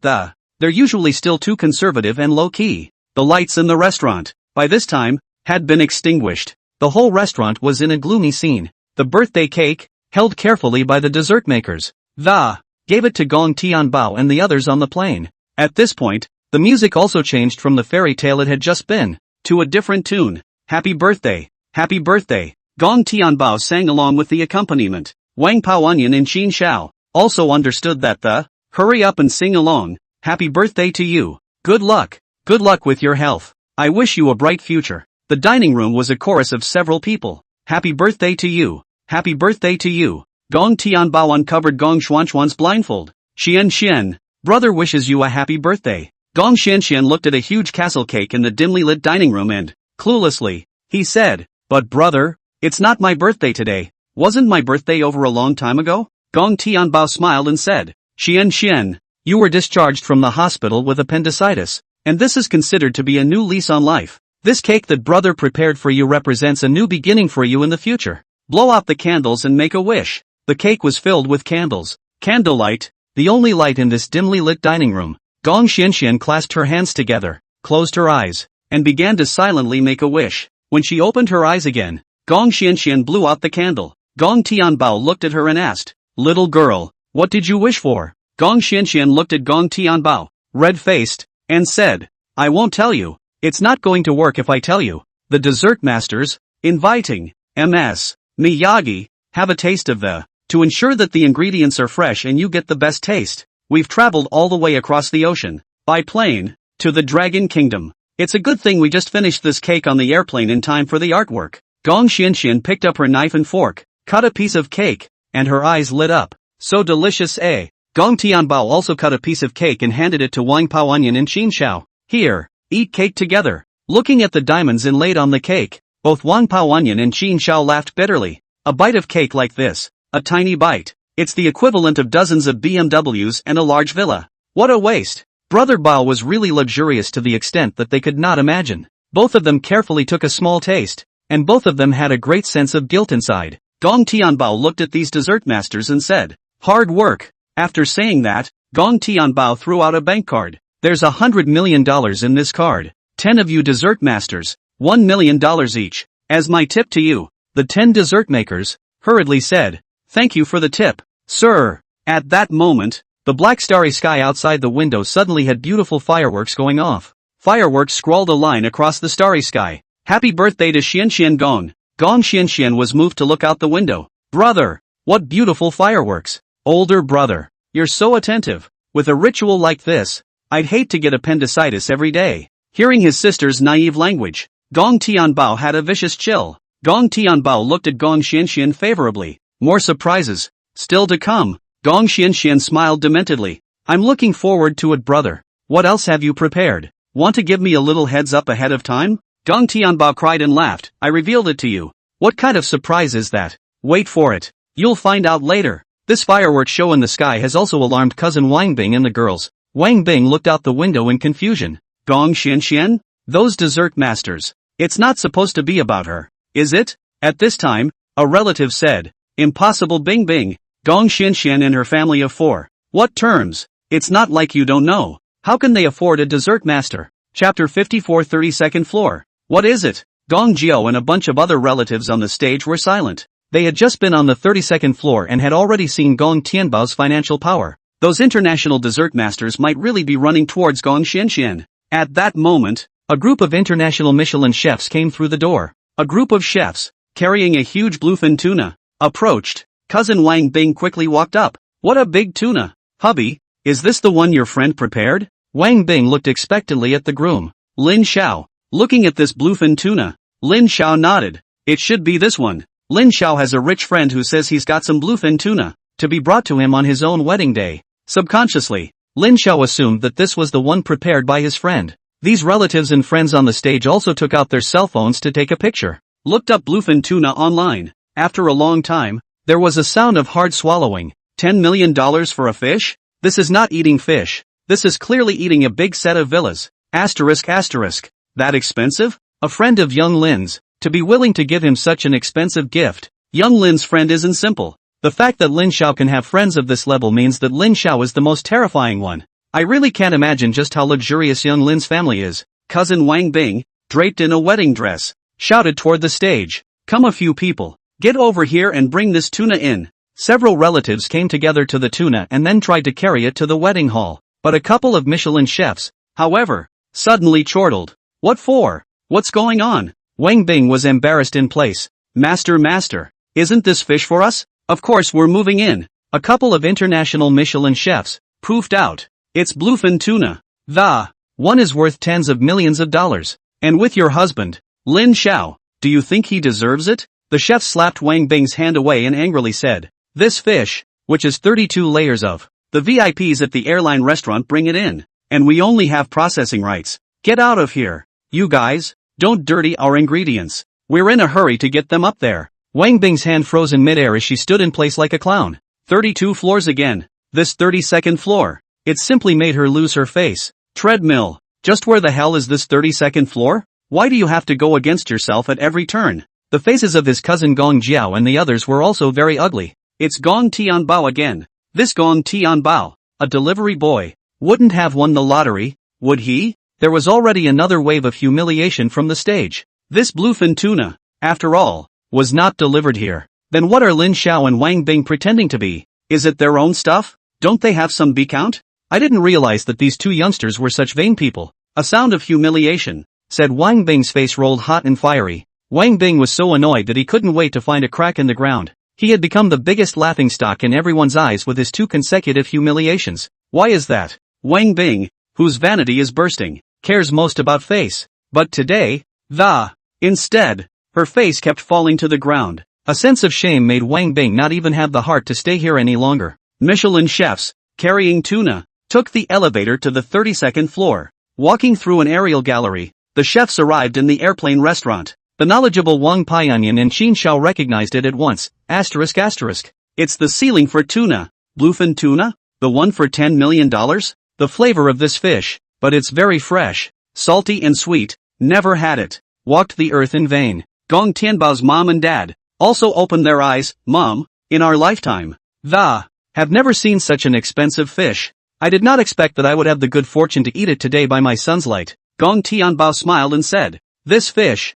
they're usually still too conservative and low-key. The lights in the restaurant, by this time, had been extinguished. The whole restaurant was in a gloomy scene. The birthday cake, held carefully by the dessert makers, gave it to Gong Tianbao and the others on the plane. At this point, the music also changed from the fairy tale it had just been, to a different tune. Happy birthday, happy birthday. Gong Tianbao sang along with the accompaniment. Wang Pao Onion and Qin Xiao also understood that hurry up and sing along. Happy birthday to you. Good luck with your health. I wish you a bright future. The dining room was a chorus of several people. Happy birthday to you. Happy birthday to you. Gong Tianbao uncovered Gong Xuanxuan's blindfold. Xian, brother wishes you a happy birthday. Gong Xian looked at a huge castle cake in the dimly lit dining room and, cluelessly, he said, but brother, it's not my birthday today. Wasn't my birthday over a long time ago? Gong Tianbao smiled and said, Xian, you were discharged from the hospital with appendicitis, and this is considered to be a new lease on life. This cake that brother prepared for you represents a new beginning for you in the future. Blow out the candles and make a wish. The cake was filled with candles. Candlelight, the only light in this dimly lit dining room. Gong Xianxian clasped her hands together, closed her eyes, and began to silently make a wish. When she opened her eyes again, Gong Xianxian blew out the candle. Gong Tianbao looked at her and asked, little girl, what did you wish for? Gong Xianxian looked at Gong Tianbao, red-faced, and said, I won't tell you. It's not going to work if I tell you. The dessert masters, inviting, Ms. Miyagi, have a taste of to ensure that the ingredients are fresh and you get the best taste. We've traveled all the way across the ocean, by plane, to the Dragon Kingdom. It's a good thing we just finished this cake on the airplane in time for the artwork. Gong Xianxian picked up her knife and fork, cut a piece of cake, and her eyes lit up. So delicious, eh? Gong Tianbao also cut a piece of cake and handed it to Wang Pao Onion and Qin Xiao. Here, eat cake together. Looking at the diamonds inlaid on the cake, both Wang Pao Onion and Qin Xiao laughed bitterly. A bite of cake like this, a tiny bite. It's the equivalent of dozens of BMWs and a large villa. What a waste. Brother Bao was really luxurious to the extent that they could not imagine. Both of them carefully took a small taste, and both of them had a great sense of guilt inside. Gong Tianbao looked at these dessert masters and said, hard work. After saying that, Gong Tianbao threw out a bank card. There's $100 million in this card. 10 of you dessert masters, $1 million each. As my tip to you, the 10 dessert makers, hurriedly said, thank you for the tip, sir. At that moment, the black starry sky outside the window suddenly had beautiful fireworks going off. Fireworks scrawled a line across the starry sky. Happy birthday to Xianxian Gong. Gong Xianxian was moved to look out the window. Brother, what beautiful fireworks. Older brother, you're so attentive. With a ritual like this, I'd hate to get appendicitis every day. Hearing his sister's naive language, Gong Tianbao had a vicious chill. Gong Tianbao looked at Gong Xianxian favorably. More surprises, still to come. Gong Xianxian smiled dementedly. I'm looking forward to it, brother. What else have you prepared? Want to give me a little heads up ahead of time? Gong Tianbao cried and laughed. I revealed it to you. What kind of surprise is that? Wait for it. You'll find out later. This fireworks show in the sky has also alarmed cousin Wang Bing and the girls. Wang Bing looked out the window in confusion. Gong Xianxian? Those dessert masters. It's not supposed to be about her, is it? At this time, a relative said. Impossible Bing Bing. Gong Xianxian and her family of 4. What terms? It's not like you don't know. How can they afford a dessert master? Chapter 54 32nd floor. What is it? Gong Jiao and a bunch of other relatives on the stage were silent. They had just been on the 32nd floor and had already seen Gong Tianbao's financial power. Those international dessert masters might really be running towards Gong Xianxian. At that moment, a group of international Michelin chefs came through the door. A group of chefs, carrying a huge bluefin tuna, approached. Cousin Wang Bing quickly walked up. What a big tuna. Hubby, is this the one your friend prepared? Wang Bing looked expectantly at the groom. Lin Xiao. Looking at this bluefin tuna, Lin Xiao nodded. It should be this one. Lin Xiao has a rich friend who says he's got some bluefin tuna to be brought to him on his own wedding day. Subconsciously, Lin Xiao assumed that this was the one prepared by his friend. These relatives and friends on the stage also took out their cell phones to take a picture. Looked up bluefin tuna online. After a long time, there was a sound of hard swallowing. $10 million for a fish? This is not eating fish. This is clearly eating a big set of villas. Asterisk asterisk. That expensive? A friend of young Lin's, to be willing to give him such an expensive gift. Young Lin's friend isn't simple. The fact that Lin Xiao can have friends of this level means that Lin Xiao is the most terrifying one. I really can't imagine just how luxurious young Lin's family is. Cousin Wang Bing, draped in a wedding dress, shouted toward the stage. Come a few people. Get over here and bring this tuna in. Several relatives came together to the tuna and then tried to carry it to the wedding hall. But a couple of Michelin chefs, however, suddenly chortled. What for? What's going on? Wang Bing was embarrassed in place. Master, isn't this fish for us? Of course we're moving in. A couple of international Michelin chefs proofed out. It's bluefin tuna. The one is worth tens of millions of dollars. And with your husband, Lin Xiao, do you think he deserves it? The chef slapped Wang Bing's hand away and angrily said, this fish, which is 32 layers of, the VIPs at the airline restaurant bring it in, and we only have processing rights. Get out of here. You guys, don't dirty our ingredients. We're in a hurry to get them up there. Wang Bing's hand froze in midair as she stood in place like a clown. 32 floors again. This 32nd floor. It simply made her lose her face. Treadmill. Just where the hell is this 32nd floor? Why do you have to go against yourself at every turn? The faces of his cousin Gong Jiao and the others were also very ugly. It's Gong Tianbao again. This Gong Tianbao, a delivery boy, wouldn't have won the lottery, would he? There was already another wave of humiliation from the stage. This bluefin tuna, after all, was not delivered here. Then what are Lin Xiao and Wang Bing pretending to be? Is it their own stuff? Don't they have some B count? I didn't realize that these two youngsters were such vain people. A sound of humiliation, said Wang Bing's face rolled hot and fiery. Wang Bing was so annoyed that he couldn't wait to find a crack in the ground. He had become the biggest laughingstock in everyone's eyes with his 2 consecutive humiliations. Why is that? Wang Bing, whose vanity is bursting, cares most about face. But today, instead, her face kept falling to the ground. A sense of shame made Wang Bing not even have the heart to stay here any longer. Michelin chefs, carrying tuna, took the elevator to the 32nd floor. Walking through an aerial gallery, the chefs arrived in the airplane restaurant. The knowledgeable Wang Paianyan and Qin Shao recognized it at once. Asterisk asterisk. It's the ceiling for tuna. Bluefin tuna? The one for $10 million? The flavor of this fish, but it's very fresh, salty and sweet. Never had it. Walked the earth in vain. Gong Tianbao's mom and dad also opened their eyes. Mom, in our lifetime, have never seen such an expensive fish. I did not expect that I would have the good fortune to eat it today by my son's light. Gong Tianbao smiled and said, this fish,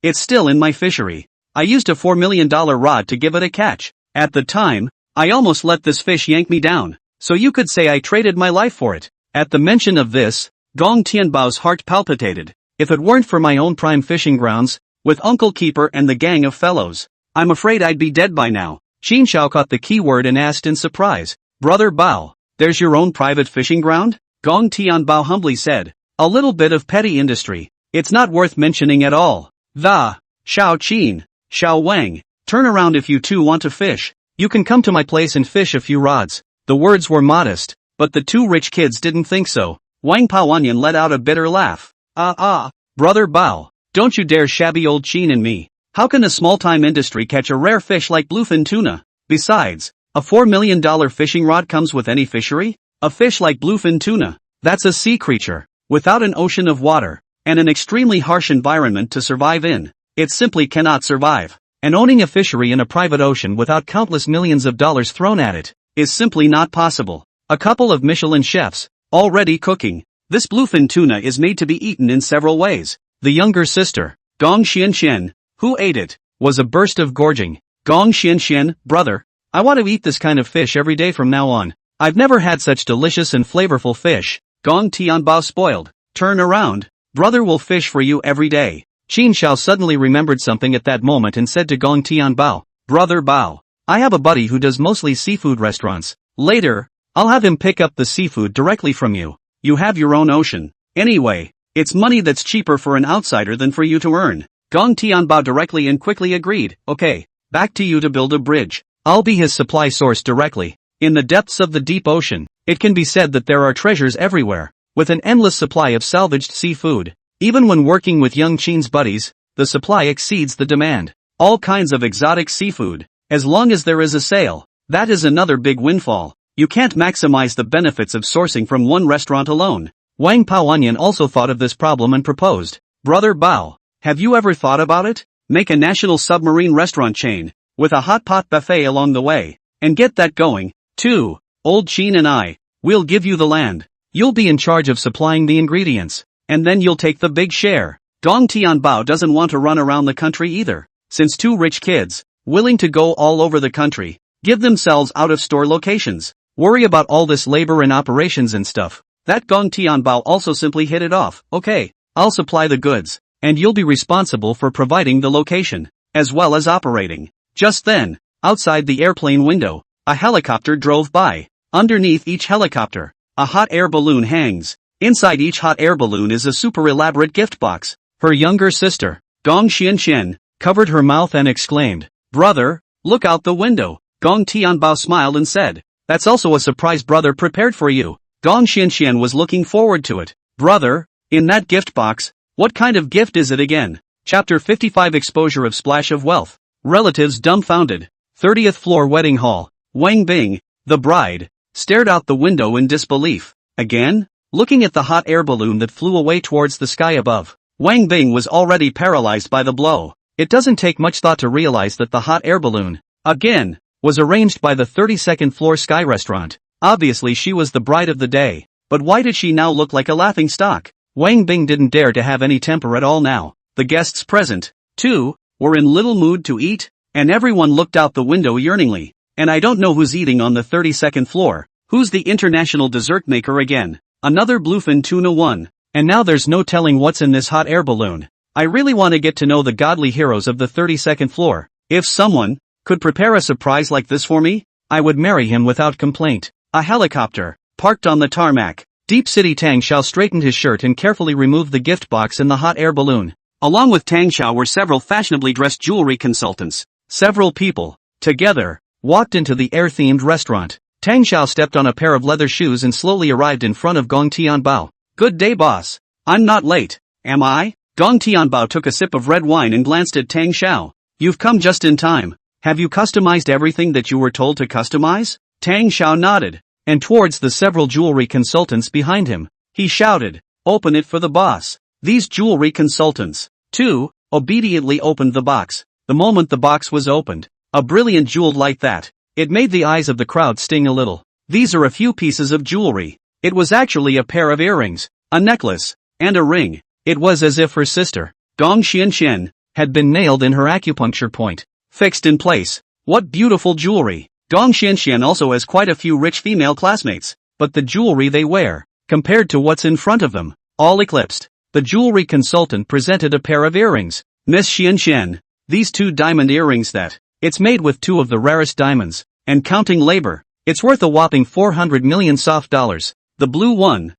it's still in my fishery. I used a $4 million rod to give it a catch. At the time, I almost let this fish yank me down. So you could say I traded my life for it. At the mention of this, Gong Tianbao's heart palpitated. If it weren't for my own prime fishing grounds, with Uncle Keeper and the gang of fellows, I'm afraid I'd be dead by now. Qin Shao caught the key word and asked in surprise, Brother Bao, there's your own private fishing ground? Gong Tianbao humbly said, a little bit of petty industry. It's not worth mentioning at all. Shao Qin, Shao Wang, turn around if you two want to fish. You can come to my place and fish a few rods. The words were modest, but the 2 rich kids didn't think so. Wang Pawanyan let out a bitter laugh. Brother Bao, don't you dare shabby old Qin and me. How can a small-time industry catch a rare fish like bluefin tuna? Besides, A $4 million fishing rod comes with any fishery? A fish like bluefin tuna. That's a sea creature, without an ocean of water, and an extremely harsh environment to survive in. It simply cannot survive. And owning a fishery in a private ocean without countless millions of dollars thrown at it, is simply not possible. A couple of Michelin chefs, already cooking. This bluefin tuna is made to be eaten in several ways. The younger sister, Gong Xianxian, who ate it, was a burst of gorging. Gong Xianxian, brother, I want to eat this kind of fish every day from now on. I've never had such delicious and flavorful fish. Gong Tianbao spoiled. Turn around. Brother will fish for you every day. Qin Shao suddenly remembered something at that moment and said to Gong Tianbao, Brother Bao, I have a buddy who does mostly seafood restaurants. Later, I'll have him pick up the seafood directly from you. You have your own ocean. Anyway, it's money that's cheaper for an outsider than for you to earn. Gong Tianbao directly and quickly agreed. Okay, back to you to build a bridge. I'll be his supply source directly. In the depths of the deep ocean, it can be said that there are treasures everywhere, with an endless supply of salvaged seafood. Even when working with young Qin's buddies, the supply exceeds the demand. All kinds of exotic seafood. As long as there is a sale, that is another big windfall. You can't maximize the benefits of sourcing from one restaurant alone. Wang Paoanyan also thought of this problem and proposed, Brother Bao, have you ever thought about it? Make a national submarine restaurant chain, with a hot pot buffet along the way, and get that going, too. Old Qin and I, we'll give you the land. You'll be in charge of supplying the ingredients, and then you'll take the big share. Gong Tianbao doesn't want to run around the country either, since two rich kids, willing to go all over the country, give themselves out-of-store locations, worry about all this labor and operations and stuff. That Gong Tianbao also simply hit it off. Okay, I'll supply the goods, and you'll be responsible for providing the location, as well as operating. Just then, outside the airplane window, a helicopter drove by. Underneath each helicopter, a hot air balloon hangs. Inside each hot air balloon is a super elaborate gift box. Her younger sister, Gong Xianxian, covered her mouth and exclaimed, Brother, look out the window. Gong Tianbao smiled and said, That's also a surprise brother prepared for you. Gong Xianxian was looking forward to it. Brother, in that gift box, what kind of gift is it again? Chapter 55 Exposure of Splash of Wealth. Relatives dumbfounded. 30th floor wedding hall. Wang Bing, the bride, stared out the window in disbelief. Again? Looking at the hot air balloon that flew away towards the sky above, Wang Bing was already paralyzed by the blow. It doesn't take much thought to realize that the hot air balloon, again, was arranged by the 32nd floor sky restaurant. Obviously she was the bride of the day, but why did she now look like a laughing stock? Wang Bing didn't dare to have any temper at all now. The guests present, too, were in little mood to eat, and everyone looked out the window yearningly. And I don't know who's eating on the 32nd floor. Who's the international dessert maker again? Another bluefin tuna one. And now there's no telling what's in this hot air balloon. I really want to get to know the godly heroes of the 32nd floor. If someone could prepare a surprise like this for me, I would marry him without complaint. A helicopter, parked on the tarmac. Deep City Tang Xiao straightened his shirt and carefully removed the gift box in the hot air balloon. Along with Tang Xiao were several fashionably dressed jewelry consultants. Several people, together, walked into the air-themed restaurant. Tang Xiao stepped on a pair of leather shoes and slowly arrived in front of Gong Tianbao. Good day, boss. I'm not late, am I? Gong Tianbao took a sip of red wine and glanced at Tang Xiao. You've come just in time. Have you customized everything that you were told to customize? Tang Xiao nodded, and towards the several jewelry consultants behind him, he shouted, Open it for the boss. These jewelry consultants, too, obediently opened the box. The moment the box was opened, a brilliant jewel like that, it made the eyes of the crowd sting a little. These are a few pieces of jewelry. It was actually a pair of earrings, a necklace, and a ring. It was as if her sister, Gong Xianxian, had been nailed in her acupuncture point, fixed in place. What beautiful jewelry! Gong Xianxian also has quite a few rich female classmates, but the jewelry they wear, compared to what's in front of them, all eclipsed. The jewelry consultant presented a pair of earrings. Miss Xianxian, these 2 diamond earrings that, it's made with 2 of the rarest diamonds, and counting labor, it's worth a whopping 400 million soft dollars. The blue one,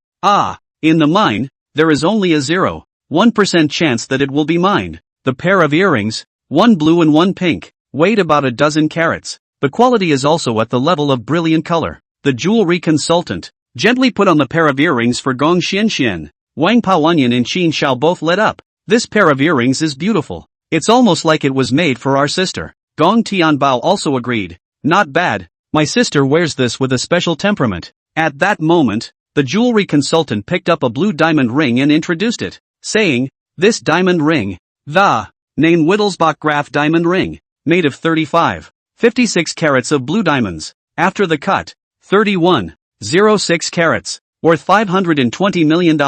in the mine, there is only a 0.1% chance that it will be mined. The pair of earrings, 1 blue and 1 pink, weighed about a dozen carats. The quality is also at the level of brilliant color. The jewelry consultant gently put on the pair of earrings for Gong Xianxian. Wang Paoanyan and Qin Shao both lit up. This pair of earrings is beautiful. It's almost like it was made for our sister. Gong Tianbao also agreed. Not bad. My sister wears this with a special temperament. At that moment, the jewelry consultant picked up a blue diamond ring and introduced it, saying, "This diamond ring, the name Wittelsbach Graf diamond ring, made of 35.56 carats of blue diamonds, after the cut, 31.06 carats, worth $520 million.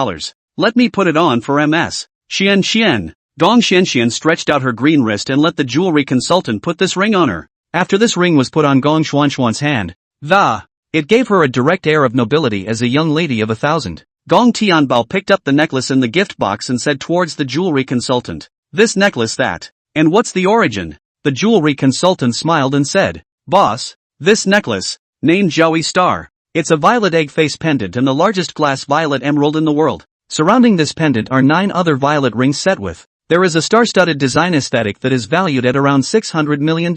Let me put it on for Ms. Xian Xian." Gong Xianxian stretched out her green wrist and let the jewelry consultant put this ring on her. After this ring was put on Gong Xuanxuan's hand, it gave her a direct air of nobility as a young lady of 1,000. Gong Tianbao picked up the necklace in the gift box and said towards the jewelry consultant, "This necklace that. And what's the origin?" The jewelry consultant smiled and said, "Boss, this necklace, named Zhaoyi Star. It's a violet egg face pendant and the largest glass violet emerald in the world. Surrounding this pendant are 9 other violet rings set with. There is a star-studded design aesthetic that is valued at around $600 million.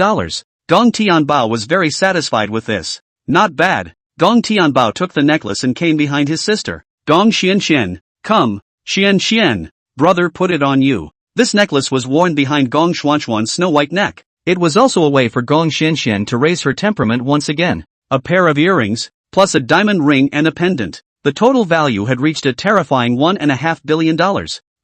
Gong Tianbao was very satisfied with this. Not bad. Gong Tianbao took the necklace and came behind his sister. Gong Xianxian, come, Xian, brother, put it on you. This necklace was worn behind Gong Xuanxuan's snow-white neck. It was also a way for Gong Xianxian to raise her temperament once again. A pair of earrings, plus a diamond ring and a pendant. The total value had reached a terrifying $1.5 billion.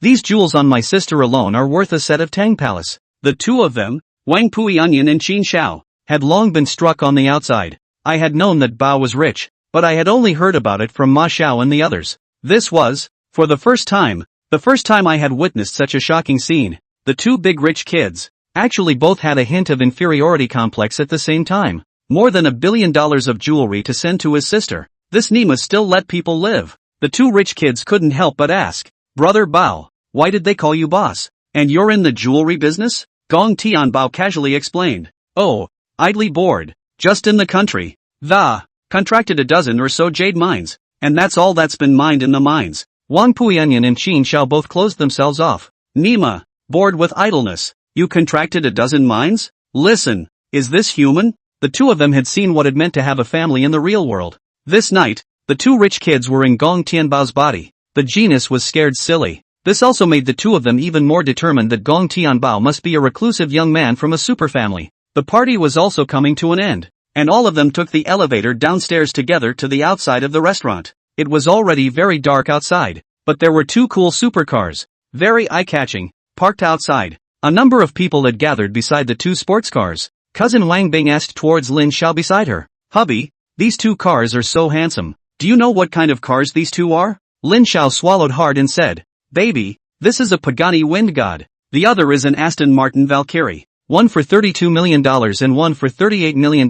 These jewels on my sister alone are worth a set of Tang Palace. The two of them, Wang Pui Onion and Qin Xiao, had long been struck on the outside. I had known that Bao was rich, but I had only heard about it from Ma Xiao and the others. This was, for the first time I had witnessed such a shocking scene. The two big rich kids, actually both had a hint of inferiority complex at the same time. More than $1 billion of jewelry to send to his sister. This Nima still let people live. The two rich kids couldn't help but ask, "Brother Bao, why did they call you boss? And you're in the jewelry business?" Gong Tianbao casually explained. "Oh, idly bored. Just in the country. Contracted a dozen or so jade mines. And that's all that's been mined in the mines." Wang Puionian and Qin Xiao both closed themselves off. "Nima, bored with idleness. You contracted a dozen mines? Listen, is this human?" The two of them had seen what it meant to have a family in the real world. This night, the two rich kids were in Gong Tianbao's body. The genius was scared silly. This also made the two of them even more determined that Gong Tianbao must be a reclusive young man from a superfamily. The party was also coming to an end, and all of them took the elevator downstairs together to the outside of the restaurant. It was already very dark outside, but there were 2 cool supercars, very eye-catching, parked outside. A number of people had gathered beside the 2 sports cars. Cousin Wang Bing asked towards Lin Xiao beside her, "Hubby, these 2 cars are so handsome. Do you know what kind of cars these 2 are?" Lin Xiao swallowed hard and said, "Baby, this is a Pagani Wind God. The other is an Aston Martin Valkyrie. One for $32 million and one for $38 million.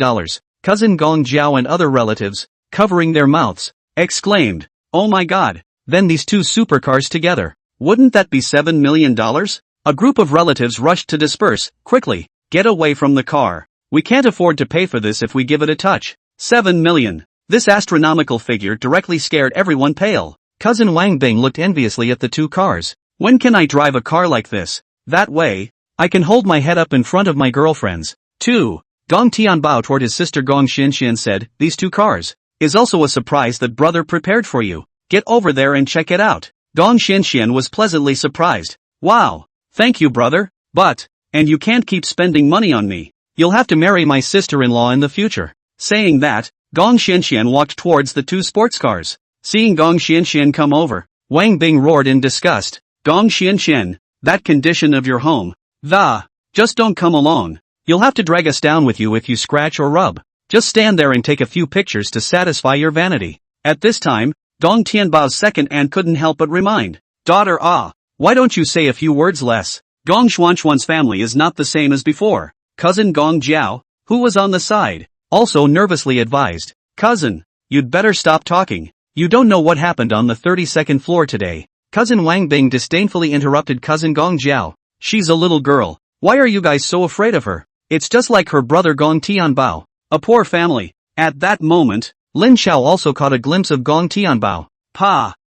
Cousin Gong Jiao and other relatives, covering their mouths, exclaimed, "Oh my God, then these 2 supercars together. Wouldn't that be $7 million? A group of relatives rushed to disperse, quickly, "Get away from the car. We can't afford to pay for this if we give it a touch. 7 million. This astronomical figure directly scared everyone pale. Cousin Wang Bing looked enviously at the 2 cars. "When can I drive a car like this? That way, I can hold my head up in front of my girlfriends." 2. Gong Tianbao toward his sister Gong Xianxian said, "These 2 cars is also a surprise that brother prepared for you. Get over there and check it out." Gong Xianxian was pleasantly surprised. "Wow, thank you brother, and you can't keep spending money on me. You'll have to marry my sister-in-law in the future." Saying that, Gong Xianxian walked towards the 2 sports cars. Seeing Gong Xianxian come over, Wang Bing roared in disgust. "Gong Xianxian, that condition of your home. Just don't come along. You'll have to drag us down with you if you scratch or rub. Just stand there and take a few pictures to satisfy your vanity." At this time, Gong Tianbao's second aunt couldn't help but remind, "Daughter, why don't you say a few words less? Gong Xuanxuan's family is not the same as before." Cousin Gong Jiao, who was on the side, also nervously advised, "Cousin, you'd better stop talking. You don't know what happened on the 32nd floor today." Cousin Wang Bing disdainfully interrupted Cousin Gong Jiao. "She's a little girl. Why are you guys so afraid of her? It's just like her brother Gong Tianbao. A poor family." At that moment, Lin Xiao also caught a glimpse of Gong Tianbao.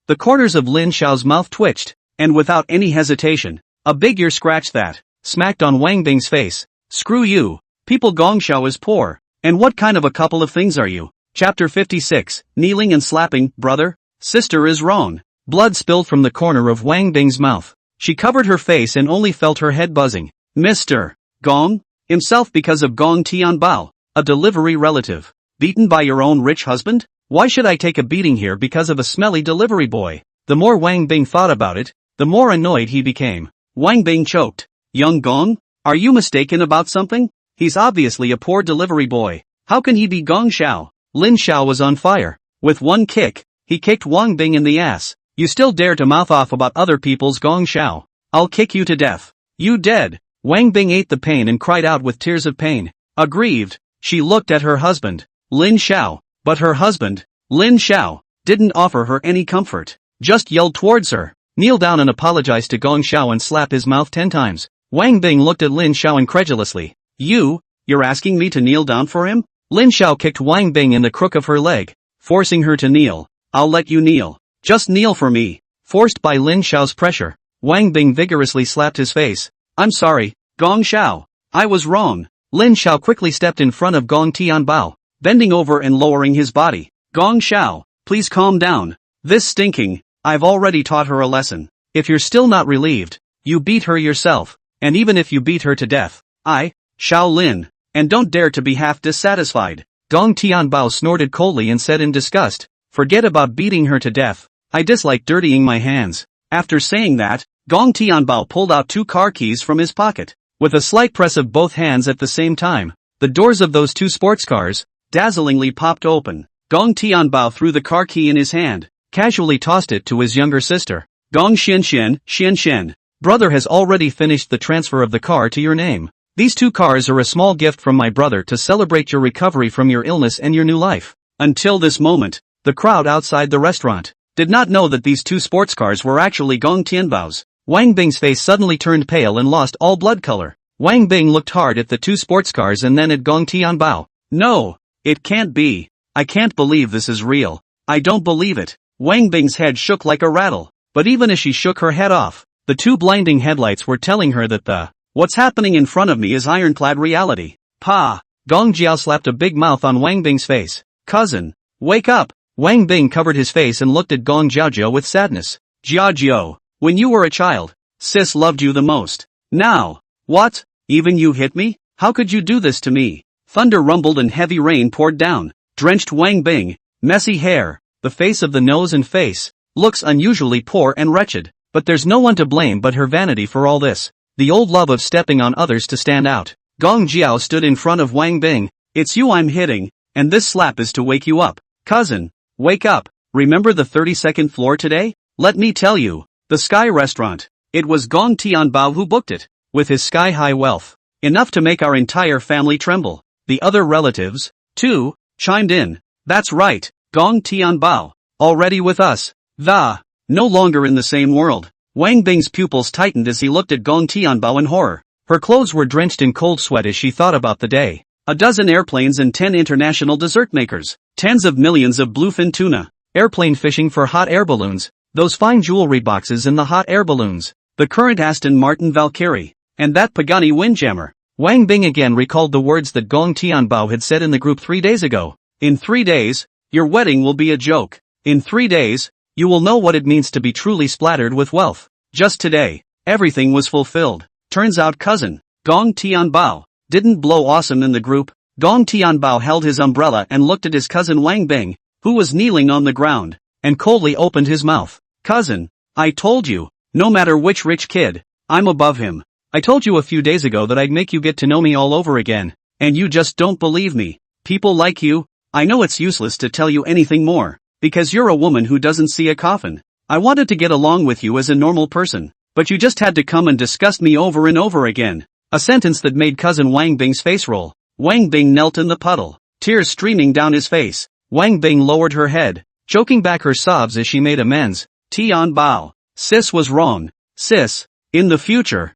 The corners of Lin Xiao's mouth twitched, and without any hesitation, a big ear scratch that smacked on Wang Bing's face. "Screw you. People, Gong Xiao is poor. And what kind of a couple of things are you?" Chapter 56, Kneeling and Slapping. "Brother, sister is wrong." Blood spilled from the corner of Wang Bing's mouth. She covered her face and only felt her head buzzing. Mr. Gong himself, because of Gong Tianbao, a delivery relative. Beaten by your own rich husband? Why should I take a beating here because of a smelly delivery boy? The more Wang Bing thought about it, the more annoyed he became. Wang Bing choked. Young Gong? Are you mistaken about something? He's obviously a poor delivery boy. How can he be Gong Xiao? Lin Xiao was on fire. With one kick, he kicked Wang Bing in the ass. You still dare to mouth off about other people's Gong Xiao? I'll kick you to death. You dead. Wang Bing ate the pain and cried out with tears of pain. Aggrieved, she looked at her husband, Lin Xiao, but her husband, Lin Xiao, didn't offer her any comfort, just yelled towards her, kneel down and apologize to Gong Xiao and slap his mouth 10 times. Wang Bing looked at Lin Xiao incredulously. You're asking me to kneel down for him? Lin Xiao kicked Wang Bing in the crook of her leg, forcing her to kneel. I'll let you kneel. Just kneel for me. Forced by Lin Xiao's pressure, Wang Bing vigorously slapped his face. I'm sorry, Gong Xiao. I was wrong. Lin Xiao quickly stepped in front of Gong Tianbao, bending over and lowering his body. Gong Xiao, please calm down. This stinking, I've already taught her a lesson. If you're still not relieved, you beat her yourself, and even if you beat her to death, Xiao Lin, and don't dare to be half dissatisfied. Gong Tianbao snorted coldly and said in disgust, forget about beating her to death. I dislike dirtying my hands. After saying that, Gong Tianbao pulled out 2 car keys from his pocket. With a slight press of both hands at the same time, the doors of those 2 sports cars dazzlingly popped open. Gong Tianbao threw the car key in his hand, casually tossed it to his younger sister. Gong Xian, brother has already finished the transfer of the car to your name. These 2 cars are a small gift from my brother to celebrate your recovery from your illness and your new life. Until this moment, the crowd outside the restaurant did not know that these 2 sports cars were actually Gong Tianbao's. Wang Bing's face suddenly turned pale and lost all blood color. Wang Bing looked hard at the 2 sports cars and then at Gong Tianbao. No, it can't be. I can't believe this is real. I don't believe it. Wang Bing's head shook like a rattle, but even as she shook her head off, the 2 blinding headlights were telling her that what's happening in front of me is ironclad reality. Pa! Gong Jiao slapped a big mouth on Wang Bing's face. Cousin, wake up! Wang Bing covered his face and looked at Gong Jiao with sadness. Jiao, when you were a child, sis loved you the most. Now, what? Even you hit me? How could you do this to me? Thunder rumbled and heavy rain poured down, drenched Wang Bing. Messy hair, the face of the nose and face, looks unusually poor and wretched, but there's no one to blame but her vanity for all this. The old love of stepping on others to stand out. Gong Jiao stood in front of Wang Bing. It's you I'm hitting, and this slap is to wake you up. Cousin, wake up. Remember the 32nd floor today? Let me tell you. The Sky Restaurant. It was Gong Tianbao who booked it, with his sky-high wealth. Enough to make our entire family tremble. The other relatives, too, chimed in. That's right, Gong Tianbao. Already with us. No longer in the same world. Wang Bing's pupils tightened as he looked at Gong Tianbao in horror. Her clothes were drenched in cold sweat as she thought about the day. 12 airplanes and 10 international dessert makers. Tens of millions of bluefin tuna. Airplane fishing for hot air balloons. Those fine jewelry boxes in the hot air balloons. The current Aston Martin Valkyrie. And that Pagani Windjammer. Wang Bing again recalled the words that Gong Tianbao had said in the group 3 days ago. In 3 days, your wedding will be a joke. In 3 days, you will know what it means to be truly splattered with wealth. Just today, everything was fulfilled. Turns out cousin, Gong Tianbao, didn't blow awesome in the group. Gong Tianbao held his umbrella and looked at his cousin Wang Bing, who was kneeling on the ground, and coldly opened his mouth. Cousin, I told you, no matter which rich kid, I'm above him. I told you a few days ago that I'd make you get to know me all over again, and you just don't believe me. People like you, I know it's useless to tell you anything more, because you're a woman who doesn't see a coffin. I wanted to get along with you as a normal person, but you just had to come and disgust me over and over again. A sentence that made cousin Wang Bing's face roll. Wang Bing knelt in the puddle, tears streaming down his face. Wang Bing lowered her head, choking back her sobs as she made amends. Tianbao, sis was wrong. Sis, in the future,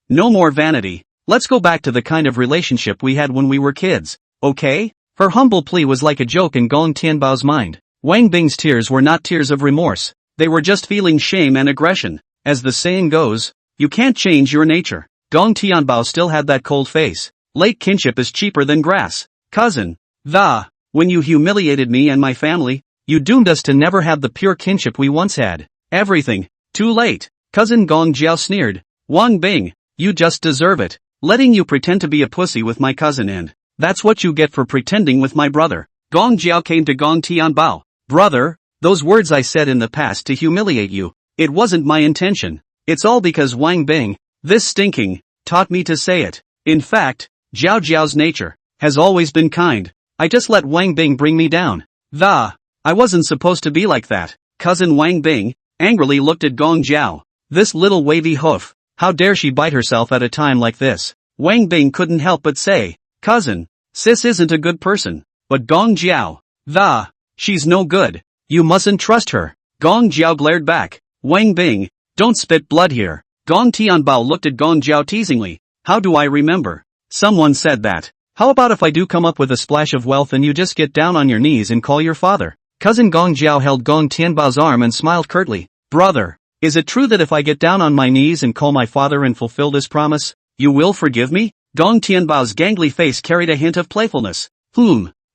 no more vanity. Let's go back to the kind of relationship we had when we were kids, okay? Her humble plea was like a joke in Gong Tianbao's mind. Wang Bing's tears were not tears of remorse. They were just feeling shame and aggression. As the saying goes, you can't change your nature. Gong Tianbao still had that cold face. Late kinship is cheaper than grass. Cousin, when you humiliated me and my family, you doomed us to never have the pure kinship we once had. Everything, too late. Cousin Gong Jiao sneered. Wang Bing, you just deserve it. Letting you pretend to be a pussy with my cousin and That's what you get for pretending with my brother. Gong Jiao came to Gong Tianbao. Brother, those words I said in the past to humiliate you. It wasn't my intention. It's all because Wang Bing, this stinking, taught me to say it. In fact, Jiao Jiao's nature has always been kind. I just let Wang Bing bring me down. I wasn't supposed to be like that. Cousin Wang Bing angrily looked at Gong Jiao. This little wavy hoof, how dare she bite herself at a time like this? Wang Bing couldn't help but say, cousin, sis isn't a good person. But Gong Jiao, she's no good. You mustn't trust her. Gong Jiao glared back. Wang Bing, don't spit blood here. Gong Tianbao looked at Gong Jiao teasingly. How do I remember? Someone said that. How about if I do come up with a splash of wealth and you just get down on your knees and call your father? Cousin Gong Jiao held Gong Tianbao's arm and smiled curtly. Brother, is it true that if I get down on my knees and call my father and fulfill this promise, you will forgive me? Gong Tianbao's gangly face carried a hint of playfulness.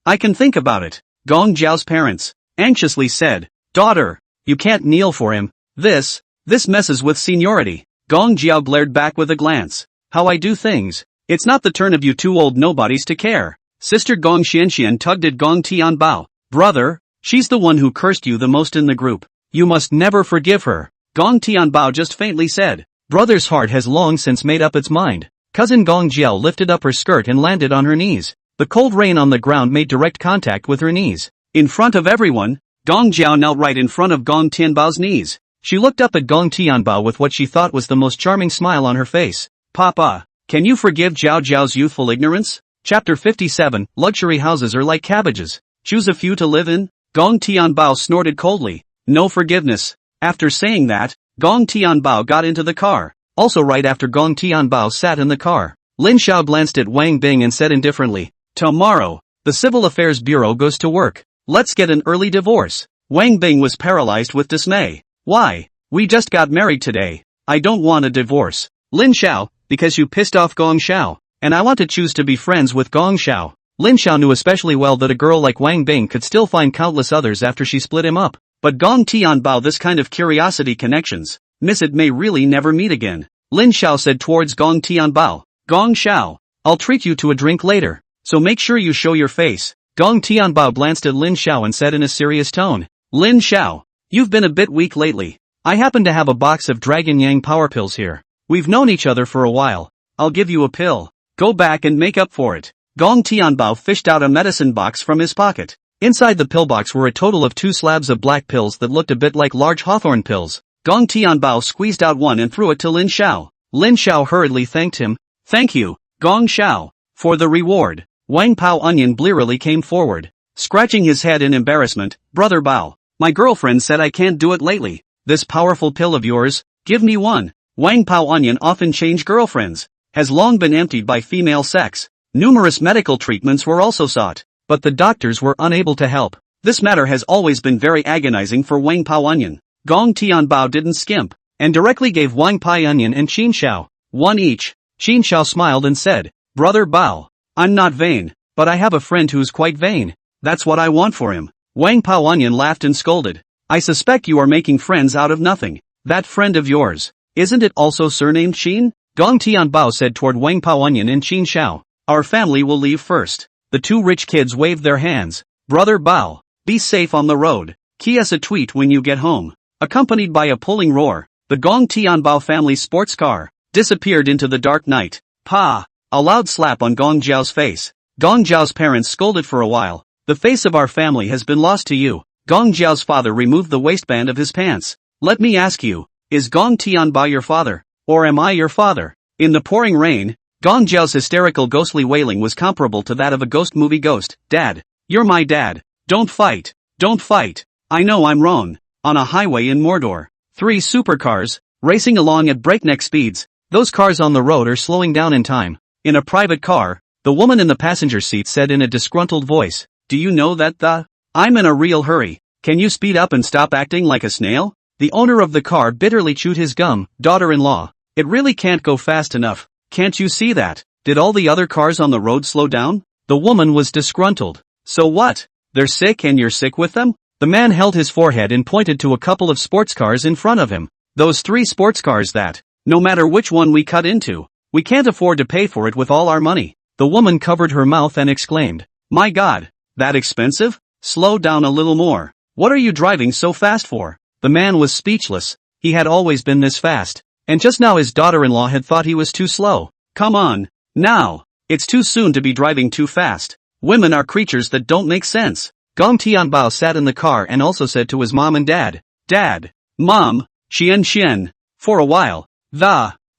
I can think about it. Gong Jiao's parents anxiously said, daughter, you can't kneel for him. This messes with seniority. Gong Jiao glared back with a glance. How I do things. It's not the turn of you two old nobodies to care. Sister Gong Xianxian tugged at Gong Tianbao. Brother, she's the one who cursed you the most in the group. You must never forgive her. Gong Tianbao just faintly said. Brother's heart has long since made up its mind. Cousin Gong Jiao lifted up her skirt and landed on her knees. The cold rain on the ground made direct contact with her knees. In front of everyone, Gong Jiao knelt right in front of Gong Tianbao's knees. She looked up at Gong Tianbao with what she thought was the most charming smile on her face. Papa, can you forgive Jiao Jiao's youthful ignorance? Chapter 57, Luxury houses are like cabbages. Choose a few to live in? Gong Tianbao snorted coldly. No forgiveness. After saying that, Gong Tianbao got into the car. Also right after Gong Tianbao sat in the car, Lin Xiao glanced at Wang Bing and said indifferently, tomorrow, the Civil Affairs Bureau goes to work. Let's get an early divorce. Wang Bing was paralyzed with dismay. Why? We just got married today. I don't want a divorce. Lin Xiao, because you pissed off Gong Xiao, and I want to choose to be friends with Gong Xiao. Lin Xiao knew especially well that a girl like Wang Bing could still find countless others after she split him up. But Gong Tianbao, this kind of curiosity connections, miss it may really never meet again. Lin Xiao said towards Gong Tianbao. Gong Xiao, I'll treat you to a drink later, so make sure you show your face. Gong Tianbao glanced at Lin Xiao and said in a serious tone. Lin Xiao, you've been a bit weak lately. I happen to have a box of Dragon Yang power pills here. We've known each other for a while. I'll give you a pill. Go back and make up for it. Gong Tianbao fished out a medicine box from his pocket. Inside the pillbox were a total of 2 slabs of black pills that looked a bit like large hawthorn pills. Gong Tianbao squeezed out one and threw it to Lin Xiao. Lin Xiao hurriedly thanked him. Thank you, Gong Xiao, for the reward. Wang Pao Onion blearily came forward, scratching his head in embarrassment. Brother Bao, my girlfriend said I can't do it lately. This powerful pill of yours, give me one. Wang Pao Onion often changed girlfriends, has long been emptied by female sex. Numerous medical treatments were also sought, but the doctors were unable to help. This matter has always been very agonizing for Wang Pao Onion. Gong Tianbao didn't skimp, and directly gave Wang Pao Onion and Qin Xiao one each. Qin Xiao smiled and said, Brother Bao, I'm not vain, but I have a friend who's quite vain. That's what I want for him. Wang Pao Onion laughed and scolded. I suspect you are making friends out of nothing. That friend of yours, isn't it also surnamed Qin? Gong Tianbao said toward Wang Pao Onion and Qin Xiao. Our family will leave first. The 2 rich kids waved their hands. Brother Bao, be safe on the road. Key us a tweet when you get home. Accompanied by a pulling roar, the Gong Tianbao family sports car disappeared into the dark night. Pa! A loud slap on Gong Jiao's face. Gong Jiao's parents scolded for a while. The face of our family has been lost to you. Gong Jiao's father removed the waistband of his pants. Let me ask you, is Gong Tianbao your father, or am I your father? In the pouring rain, Gong Jiao's hysterical ghostly wailing was comparable to that of a ghost movie ghost. Dad, you're my dad. Don't fight. Don't fight. I know I'm wrong. On a highway in Mordor, 3 supercars, racing along at breakneck speeds. Those cars on the road are slowing down in time. In a private car, the woman in the passenger seat said in a disgruntled voice, do you know that I'm in a real hurry. Can you speed up and stop acting like a snail? The owner of the car bitterly chewed his gum. Daughter-in-law, it really can't go fast enough. Can't you see that? Did all the other cars on the road slow down? The woman was disgruntled. So what? They're sick and you're sick with them? The man held his forehead and pointed to a couple of sports cars in front of him. Those 3 sports cars that, no matter which one we cut into, we can't afford to pay for it with all our money. The woman covered her mouth and exclaimed, "My God, that expensive? Slow down a little more. What are you driving so fast for?" The man was speechless. He had always been this fast. And just now his daughter-in-law had thought he was too slow. Come on, now. It's too soon to be driving too fast. Women are creatures that don't make sense. Gong Tianbao sat in the car and also said to his mom and dad, "Dad, Mom, Xian, for a while,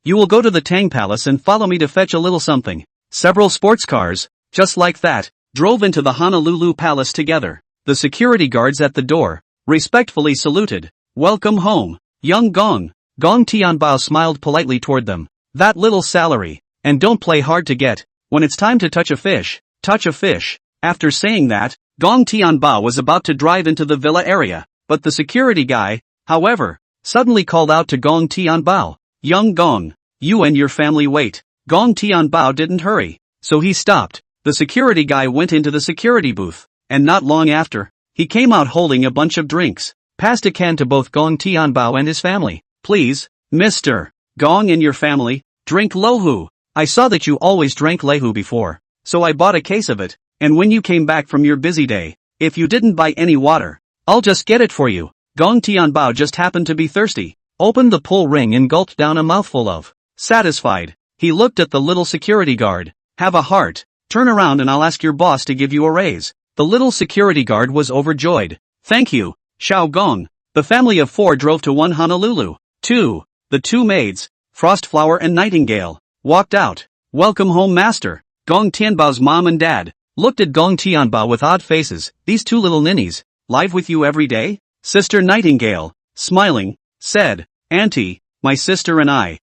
you will go to the Tang Palace and follow me to fetch a little something." Several sports cars, just like that, drove into the Honolulu Palace together. The security guards at the door respectfully saluted. "Welcome home, young Gong." Gong Tianbao smiled politely toward them. "That little salary, and don't play hard to get. When it's time to touch a fish, touch a fish." After saying that, Gong Tianbao was about to drive into the villa area, but the security guy, however, suddenly called out to Gong Tianbao, "Young Gong, you and your family wait." Gong Tianbao didn't hurry, so he stopped. The security guy went into the security booth, and not long after, he came out holding a bunch of drinks, passed a can to both Gong Tianbao and his family. "Please, Mr. Gong and your family, drink Lohu. I saw that you always drank Lehu before, so I bought a case of it, and when you came back from your busy day, if you didn't buy any water, I'll just get it for you." Gong Tianbao just happened to be thirsty, opened the pull ring and gulped down a mouthful of. Satisfied, he looked at the little security guard. "Have a heart, turn around and I'll ask your boss to give you a raise." The little security guard was overjoyed. "Thank you, Xiao Gong." The family of 4 drove to 1 Honolulu. 2. The 2 maids, Frostflower and Nightingale, walked out. "Welcome home, master." Gong Tianbao's mom and dad looked at Gong Tianbao with odd faces. "These 2 little ninnies, live with you every day?" Sister Nightingale, smiling, said, "Auntie, my sister and I,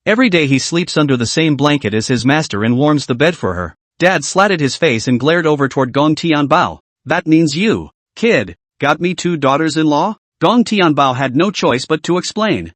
every day he sleeps under the same blanket as his master and warms the bed for her." Dad slatted his face and glared over toward Gong Tianbao. "That means you, kid, got me 2 daughters-in-law?" Gong Tianbao had no choice but to explain.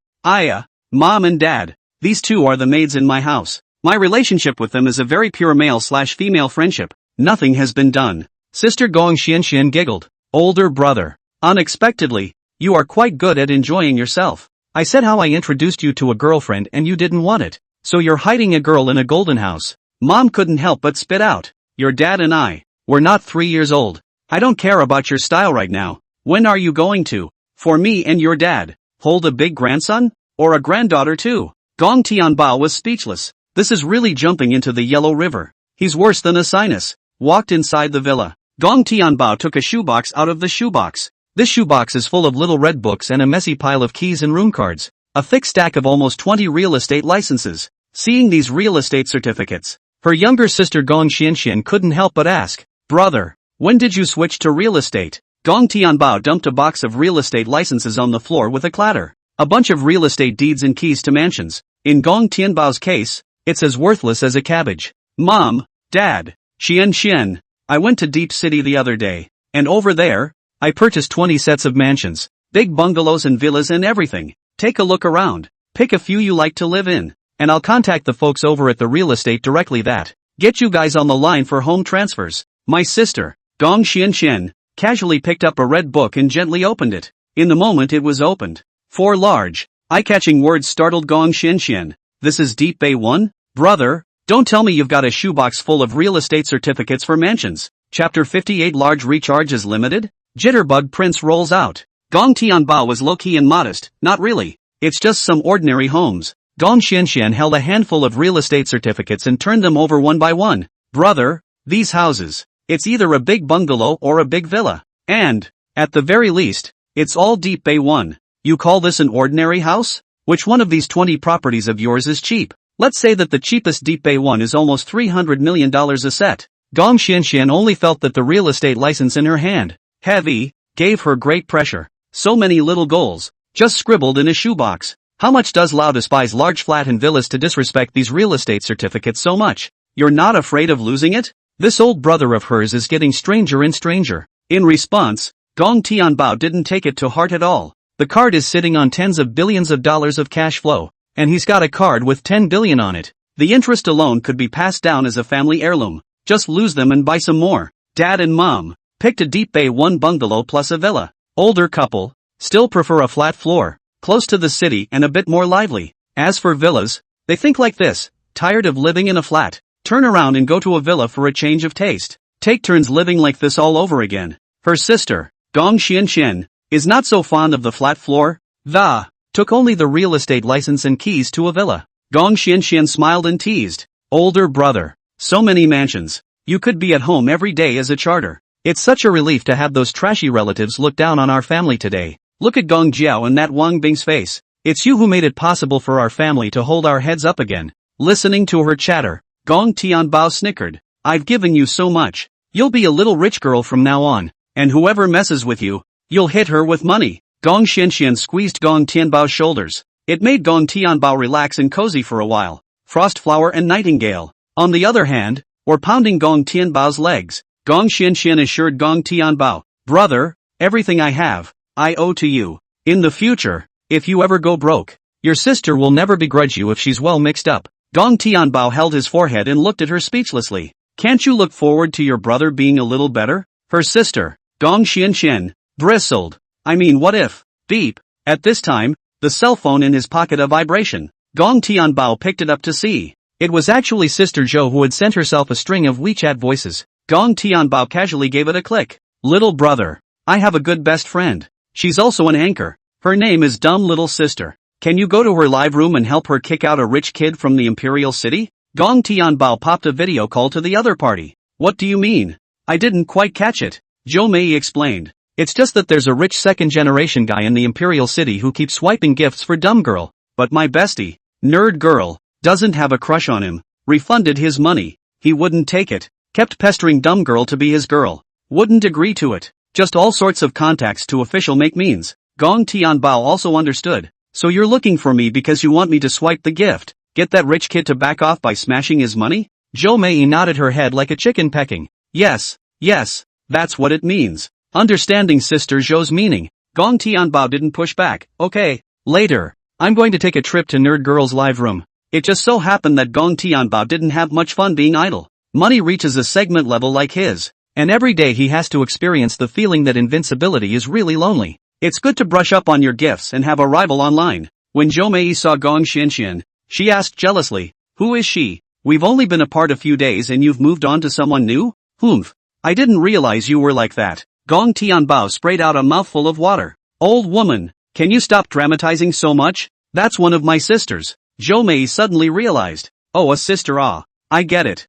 Mom and Dad, these 2 are the maids in my house. My relationship with them is a very pure male/female friendship. Nothing has been done." Sister Gong Xian giggled. "Older brother, unexpectedly, you are quite good at enjoying yourself. I said how I introduced you to a girlfriend and you didn't want it, so you're hiding a girl in a golden house." Mom couldn't help but spit out. "Your dad and I, we're not 3 years old. I don't care about your style right now. When are you going to, for me and your dad, hold a big grandson? Or a granddaughter too?" Gong Tianbao was speechless. This is really jumping into the Yellow River. He's worse than a sinus. Walked inside the villa. Gong Tianbao took a shoebox out of the shoebox. This shoebox is full of little red books and a messy pile of keys and room cards. A thick stack of almost 20 real estate licenses. Seeing these real estate certificates, her younger sister Gong Xian couldn't help but ask, "Brother, when did you switch to real estate?" Gong Tianbao dumped a box of real estate licenses on the floor with a clatter. A bunch of real estate deeds and keys to mansions. In Gong Tianbao's case, it's as worthless as a cabbage. "Mom, Dad, Xian, I went to Deep City the other day, and over there, I purchased 20 sets of mansions, big bungalows and villas and everything. Take a look around, pick a few you like to live in, and I'll contact the folks over at the real estate directly that get you guys on the line for home transfers." My sister, Gong Xian, casually picked up a red book and gently opened it. In the moment it was opened, 4 large, eye-catching words startled Gong Xian. "This is Deep Bay 1? Brother, don't tell me you've got a shoebox full of real estate certificates for mansions." Chapter 58 Large Recharges Limited? Jitterbug Prince rolls out. Gong Tianbao was low-key and modest. "Not really. It's just some ordinary homes." Gong Xian held a handful of real estate certificates and turned them over one by one. "Brother, these houses, it's either a big bungalow or a big villa. And, at the very least, it's all Deep Bay 1. You call this an ordinary house? Which one of these 20 properties of yours is cheap? Let's say that the cheapest Deep Bay 1 is almost $300 million a set." Gong Xian only felt that the real estate license in her hand, heavy, gave her great pressure. So many little goals, just scribbled in a shoebox. How much does Lao despise large flat and villas to disrespect these real estate certificates so much? "You're not afraid of losing it?" This old brother of hers is getting stranger and stranger. In response, Gong Tianbao didn't take it to heart at all. The card is sitting on tens of billions of dollars of cash flow, and he's got a card with 10 billion on it. The interest alone could be passed down as a family heirloom. Just lose them and buy some more. Dad and Mom picked a Deep Bay 1 bungalow plus a villa. Older couple still prefer a flat floor, close to the city and a bit more lively. As for villas, they think like this: tired of living in a flat? Turn around and go to a villa for a change of taste. Take turns living like this all over again. Her sister, Gong Xianxian, is not so fond of the flat floor. Took only the real estate license and keys to a villa. Gong Xianxian smiled and teased. Older brother. So many mansions. You could be at home every day as a charter. It's such a relief to have those trashy relatives look down on our family today. Look at Gong Jiao and that Wang Bing's face. It's you who made it possible for our family to hold our heads up again. Listening to her chatter, Gong Tianbao snickered. I've given you so much. You'll be a little rich girl from now on. And whoever messes with you, you'll hit her with money. Gong Xianxian squeezed Gong Tianbao's shoulders. It made Gong Tianbao relax and cozy for a while. Frostflower and Nightingale, on the other hand, were pounding Gong Tianbao's legs. Gong Xianxian assured Gong Tianbao, brother, everything I have, I owe to you. In the future, if you ever go broke, your sister will never begrudge you if she's well mixed up. Gong Tianbao held his forehead and looked at her speechlessly. Can't you look forward to your brother being a little better? Her sister, Gong Xianxian, bristled. I mean, what if? Beep. At this time, the cell phone in his pocket a vibration. Gong Tianbao picked it up to see. It was actually Sister Zhou who had sent herself a string of WeChat voices. Gong Tianbao casually gave it a click. Little brother. I have a good best friend. She's also an anchor. Her name is Dumb Little Sister. Can you go to her live room and help her kick out a rich kid from the Imperial City? Gong Tianbao popped a video call to the other party. What do you mean? I didn't quite catch it. Zhou Mei explained. It's just that there's a rich second-generation guy in the Imperial City who keeps swiping gifts for dumb girl. But my bestie, nerd girl, doesn't have a crush on him. Refunded his money. He wouldn't take it. Kept pestering dumb girl to be his girl. Wouldn't agree to it. Just all sorts of contacts to official make means. Gong Tianbao also understood. So you're looking for me because you want me to swipe the gift. Get that rich kid to back off by smashing his money? Zhou Mei nodded her head like a chicken pecking. Yes, that's what it means. Understanding Sister Zhou's meaning, Gong Tianbao didn't push back. Okay, later. I'm going to take a trip to Nerd Girl's live room. It just so happened that Gong Tianbao didn't have much fun being idle. Money reaches a segment level like his, and every day he has to experience the feeling that invincibility is really lonely. It's good to brush up on your gifts and have a rival online. When Zhou Mei saw Gong Xianxian, she asked jealously, who is she? We've only been apart a few days and you've moved on to someone new? Humph. I didn't realize you were like that. Gong Tianbao sprayed out a mouthful of water. Old woman, can you stop dramatizing so much? That's one of my sisters. Zhou Mei suddenly realized. Oh, a sister, ah. I get it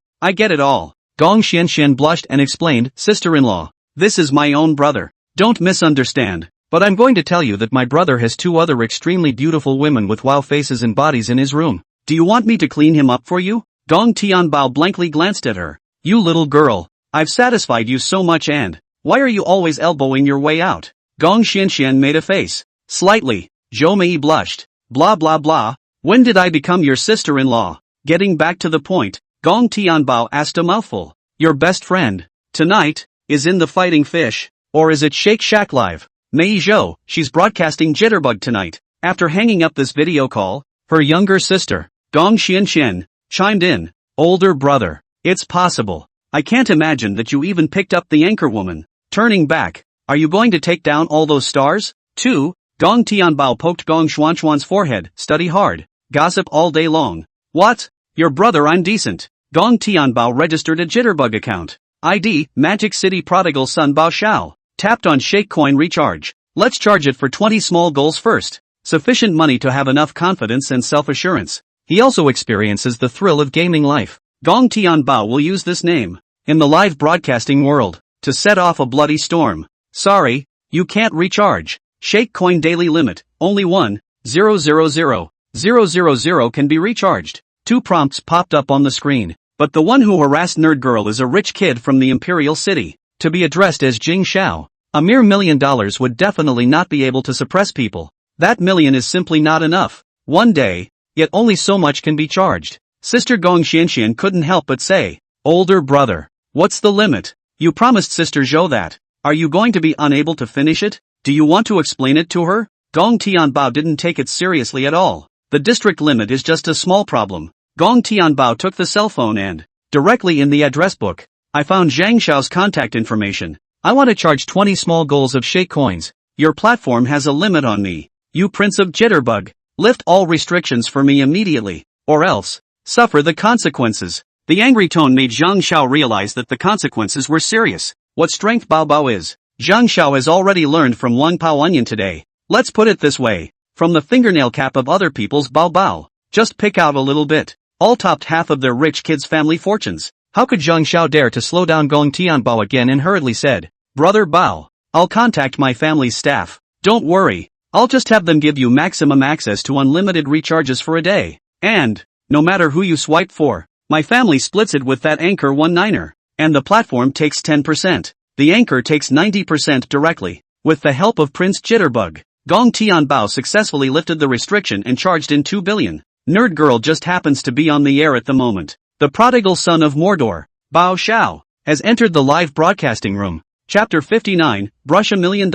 all. Gong Xianxian blushed and explained, sister-in-law. This is my own brother. Don't misunderstand. But I'm going to tell you that my brother has two other extremely beautiful women with wow faces and bodies in his room. Do you want me to clean him up for you? Gong Tianbao blankly glanced at her. You little girl. I've satisfied you so much and, why are you always elbowing your way out? Gong Xianxian made a face. Slightly. Zhou Mei blushed. Blah blah blah. When did I become your sister-in-law? Getting back to the point, Gong Tianbao asked a mouthful. Your best friend, tonight, is in the Fighting Fish, or is it Shake Shack Live? Mei Zhou, she's broadcasting Jitterbug tonight. After hanging up this video call, her younger sister, Gong Xianxian, chimed in. Older brother, it's possible. I can't imagine that you even picked up the anchor woman. Turning back, are you going to take down all those stars? 2. Gong Tianbao poked Gong Xuanxuan's forehead. Study hard. Gossip all day long. What? Your brother, I'm decent. Gong Tianbao registered a Jitterbug account. ID, Magic City Prodigal Son Bao Xiao. Tapped on Shake Coin Recharge. Let's charge it for 20 small goals first. Sufficient money to have enough confidence and self-assurance. He also experiences the thrill of gaming life. Gong Tianbao will use this name, in the live broadcasting world, to set off a bloody storm. Sorry, you can't recharge. Shake Coin daily limit, only 1,000,000 can be recharged. 2 prompts popped up on the screen, but the one who harassed Nerd Girl is a rich kid from the Imperial City, to be addressed as Jing Xiao. A mere $1 million would definitely not be able to suppress people. That million is simply not enough. One day, yet only so much can be charged. Sister Gong Xianxian couldn't help but say, older brother, what's the limit? You promised Sister Zhou that. Are you going to be unable to finish it? Do you want to explain it to her? Gong Tianbao didn't take it seriously at all. The district limit is just a small problem. Gong Tianbao took the cell phone and, directly in the address book, I found Zhang Xiao's contact information. I want to charge 20 small goals of Shake Coins. Your platform has a limit on me. You Prince of Jitterbug. Lift all restrictions for me immediately, or else, suffer the consequences. The angry tone made Zhang Xiao realize that the consequences were serious. What strength Bao Bao is. Zhang Xiao has already learned from Wang Pao Onion today. Let's put it this way. From the fingernail cap of other people's Bao Bao. Just pick out a little bit. All topped half of their rich kids' family fortunes. How could Zhang Xiao dare to slow down Gong Tianbao again and hurriedly said, Brother Bao, I'll contact my family's staff. Don't worry. I'll just have them give you maximum access to unlimited recharges for a day. And, no matter who you swipe for, my family splits it with that anchor 19er. And the platform takes 10%. The anchor takes 90% directly. With the help of Prince Jitterbug, Gong Tianbao successfully lifted the restriction and charged in 2 billion. Nerd Girl just happens to be on the air at the moment. The prodigal son of Mordor, Bao Xiao, has entered the live broadcasting room. Chapter 59, Brush $1 million.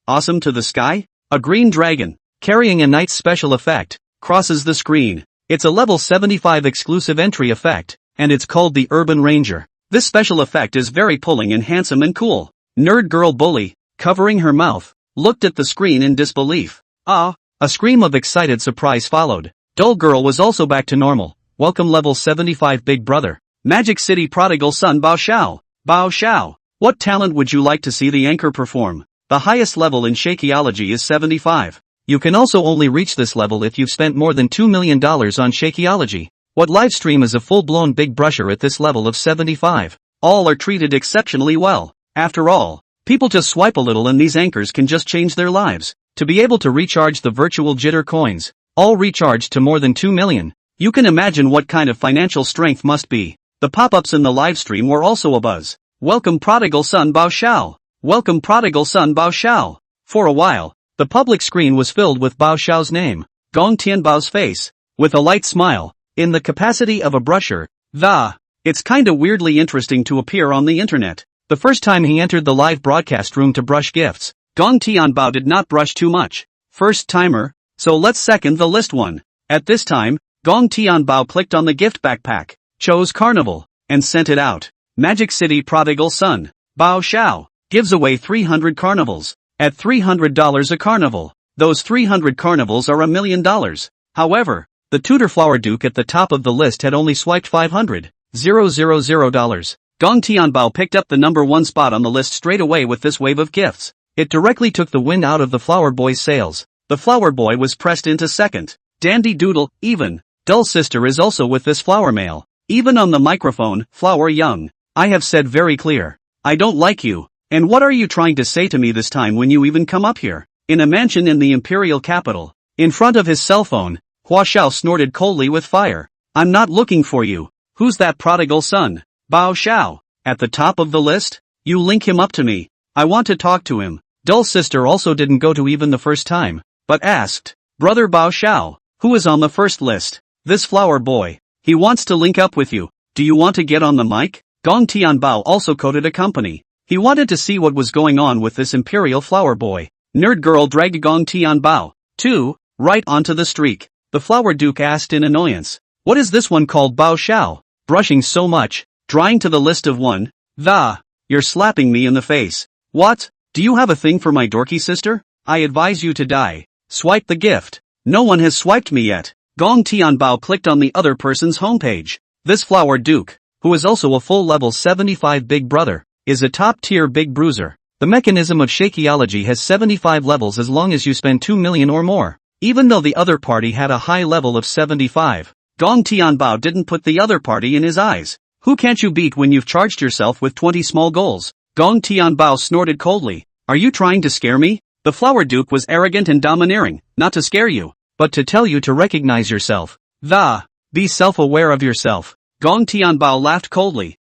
Awesome to the sky? A green dragon, carrying a knight's special effect, crosses the screen. It's a level 75 exclusive entry effect, and it's called the Urban Ranger. This special effect is very pulling and handsome and cool. Nerd Girl Bully, covering her mouth, looked at the screen in disbelief. Ah! A scream of excited surprise followed. Dull Girl was also back to normal. Welcome level 75 Big Brother. Magic City prodigal son Bao Xiao. Bao Xiao, what talent would you like to see the anchor perform? The highest level in Shakeology is 75. You can also only reach this level if you've spent more than $2 million on Shakeology. What livestream is a full-blown big brusher at this level of 75? All are treated exceptionally well. After all, people just swipe a little and these anchors can just change their lives. To be able to recharge the virtual jitter coins, all recharged to more than 2 million. You can imagine what kind of financial strength must be. The pop-ups in the livestream were also a buzz. Welcome prodigal son Bao Xiao. Welcome prodigal son Bao Xiao. For a while, the public screen was filled with Bao Xiao's name, Gong Tianbao's face, with a light smile, in the capacity of a brusher. It's kinda weirdly interesting to appear on the internet. The first time he entered the live broadcast room to brush gifts, Gong Tianbao did not brush too much. First timer, so let's second the list one. At this time, Gong Tianbao clicked on the gift backpack, chose Carnival, and sent it out. Magic City prodigal son, Bao Xiao, gives away 300 carnivals. At $300 a carnival, those 300 carnivals are $1 million. However, the Tudor Flower Duke at the top of the list had only swiped $500,000. Gong Tianbao picked up the number 1 spot on the list straight away with this wave of gifts. It directly took the wind out of the Flower Boy's sails. The Flower Boy was pressed into second. Dandy Doodle, even. Dull Sister is also with this Flower Male. Even on the microphone, Flower Young. I have said very clear. I don't like you. And what are you trying to say to me this time when you even come up here? In a mansion in the imperial capital. In front of his cell phone, Hua Xiao snorted coldly with fire. I'm not looking for you. Who's that prodigal son? Bao Xiao. At the top of the list? You link him up to me. I want to talk to him. Dull Sister also didn't go to even the first time, but asked, Brother Bao Xiao, who is on the first list? This Flower Boy. He wants to link up with you. Do you want to get on the mic? Gong Tianbao also coded a company. He wanted to see what was going on with this imperial Flower Boy. Nerd Girl dragged Gong Tianbao, too, right onto the streak. The Flower Duke asked in annoyance. What is this one called Bao Xiao? Brushing so much, drawing to the list of one. You're slapping me in the face. What? Do you have a thing for my dorky sister? I advise you to die. Swipe the gift. No one has swiped me yet. Gong Tianbao clicked on the other person's homepage. This Flower Duke, who is also a full level 75 Big Brother, is a top-tier big bruiser. The mechanism of Shakeology has 75 levels as long as you spend 2 million or more. Even though the other party had a high level of 75, Gong Tianbao didn't put the other party in his eyes. Who can't you beat when you've charged yourself with 20 small goals? Gong Tianbao snorted coldly. Are you trying to scare me? The Flower Duke was arrogant and domineering, not to scare you, but to tell you to recognize yourself. Be self-aware of yourself. Gong Tianbao laughed coldly.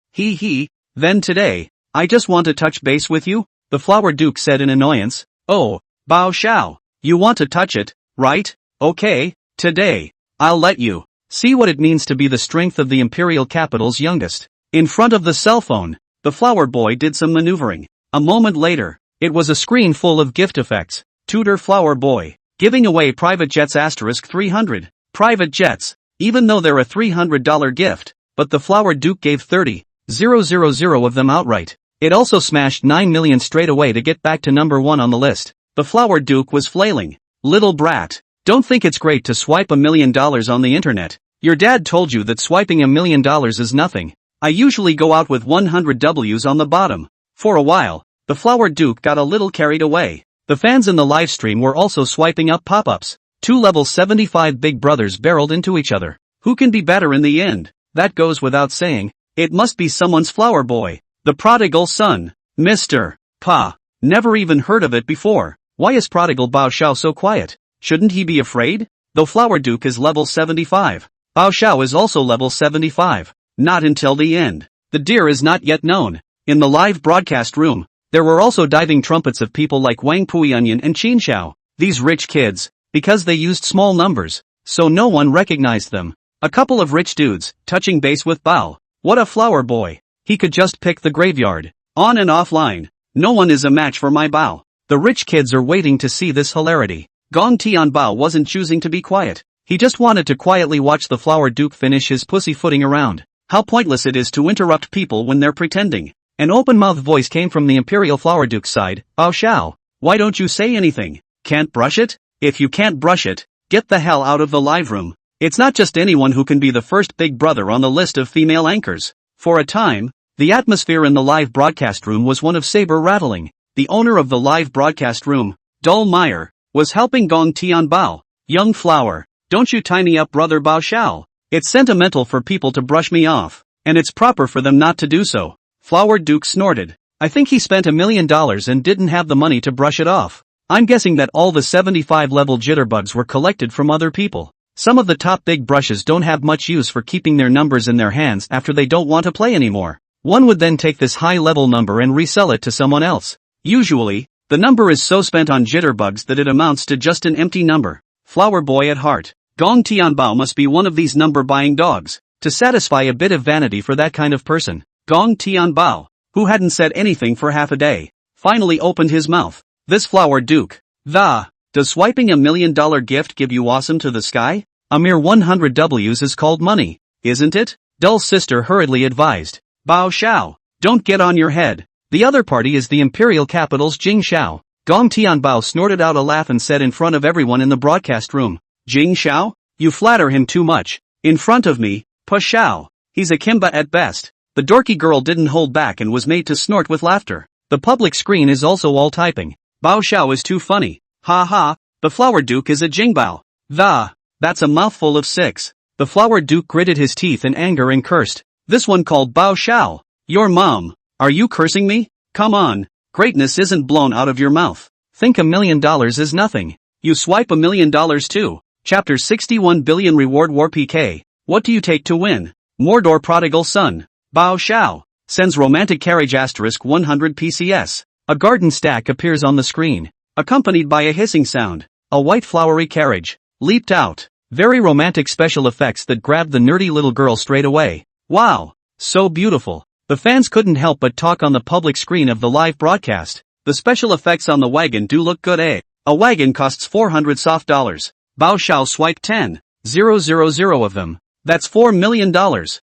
Then today, I just want to touch base with you, the Flower Duke said in annoyance. Oh, Bao Xiao, you want to touch it, right? Okay, today, I'll let you see what it means to be the strength of the imperial capital's youngest. In front of the cell phone, the Flower Boy did some maneuvering. A moment later, it was a screen full of gift effects. Tudor Flower Boy, giving away private jets *300. Private jets, even though they're a $300 gift, but the Flower Duke gave 30,000 of them outright. It also smashed 9 million straight away to get back to number 1 on the list. The Flower Duke was flailing. Little brat, don't think it's great to swipe $1 million on the internet. Your dad told you that swiping $1,000,000 is nothing. I usually go out with 100 W's on the bottom. For a while, the Flower Duke got a little carried away. The fans in the livestream were also swiping up pop-ups. Two level 75 big brothers barreled into each other. Who can be better in the end? That goes without saying. It must be someone's flower boy. The prodigal son. Mr. Pa. Never even heard of it before. Why is prodigal Bao Xiao so quiet? Shouldn't he be afraid? Though Flower Duke is level 75. Bao Xiao is also level 75. Not until the end. The deer is not yet known. In the live broadcast room, there were also diving trumpets of people like Wang Puionian and Qin Xiao. These rich kids, because they used small numbers, so no one recognized them. A couple of rich dudes, touching base with Bao. What a flower boy. He could just pick the graveyard. On and offline. No one is a match for my Bao. The rich kids are waiting to see this hilarity. Gong Tian Bao wasn't choosing to be quiet. He just wanted to quietly watch the Flower Duke finish his pussyfooting around. How pointless it is to interrupt people when they're pretending. An open-mouthed voice came from the Imperial Flower Duke's side. Bao Xiao, why don't you say anything? Can't brush it? If you can't brush it, get the hell out of the live room. It's not just anyone who can be the first big brother on the list of female anchors. For a time, the atmosphere in the live broadcast room was one of saber rattling. The owner of the live broadcast room, Dol Meyer, was helping Gong Tian Bao. Young flower, don't you tie me up, brother Bao Xiao. It's sentimental for people to brush me off, and it's proper for them not to do so. Flower Duke snorted. I think he spent $1,000,000 and didn't have the money to brush it off. I'm guessing that all the 75 level jitterbugs were collected from other people. Some of the top big brushes don't have much use for keeping their numbers in their hands after they don't want to play anymore. One would then take this high level number and resell it to someone else. Usually, the number is so spent on jitterbugs that it amounts to just an empty number. Flower boy at heart. Gong Tianbao must be one of these number buying dogs. To satisfy a bit of vanity for that kind of person, Gong Tianbao, who hadn't said anything for half a day, finally opened his mouth. This Flower Duke. Does swiping $1,000,000 gift give you awesome to the sky? A mere 100 W's is called money, isn't it? Dull's sister hurriedly advised. Bao Xiao, don't get on your head. The other party is the imperial capital's Jing Xiao. Gong Tianbao snorted out a laugh and said in front of everyone in the broadcast room, Jing Xiao? You flatter him too much. In front of me, Pa Xiao. He's a Kimba at best. The dorky girl didn't hold back and was made to snort with laughter. The public screen is also all typing. Bao Xiao is too funny. Ha ha, the Flower Duke is a Jingbao. That's a mouthful of six. The Flower Duke gritted his teeth in anger and cursed. This one called Bao Xiao. Your mom. Are you cursing me? Come on. Greatness isn't blown out of your mouth. Think $1,000,000 is nothing. You swipe $1,000,000 too. Chapter 61 Billion Reward War PK. What do you take to win? Mordor Prodigal Son. Bao Xiao. Sends romantic carriage *100 PCS. A garden stack appears on the screen, accompanied by a hissing sound. A white flowery carriage leaped out. Very romantic special effects that grabbed the nerdy little girl straight away. Wow, so beautiful. The fans couldn't help but talk on the public screen of the live broadcast. The special effects on the wagon do look good, eh? A wagon costs 400 soft dollars. Bao Xiao swiped 10,000 of them. That's $4 million.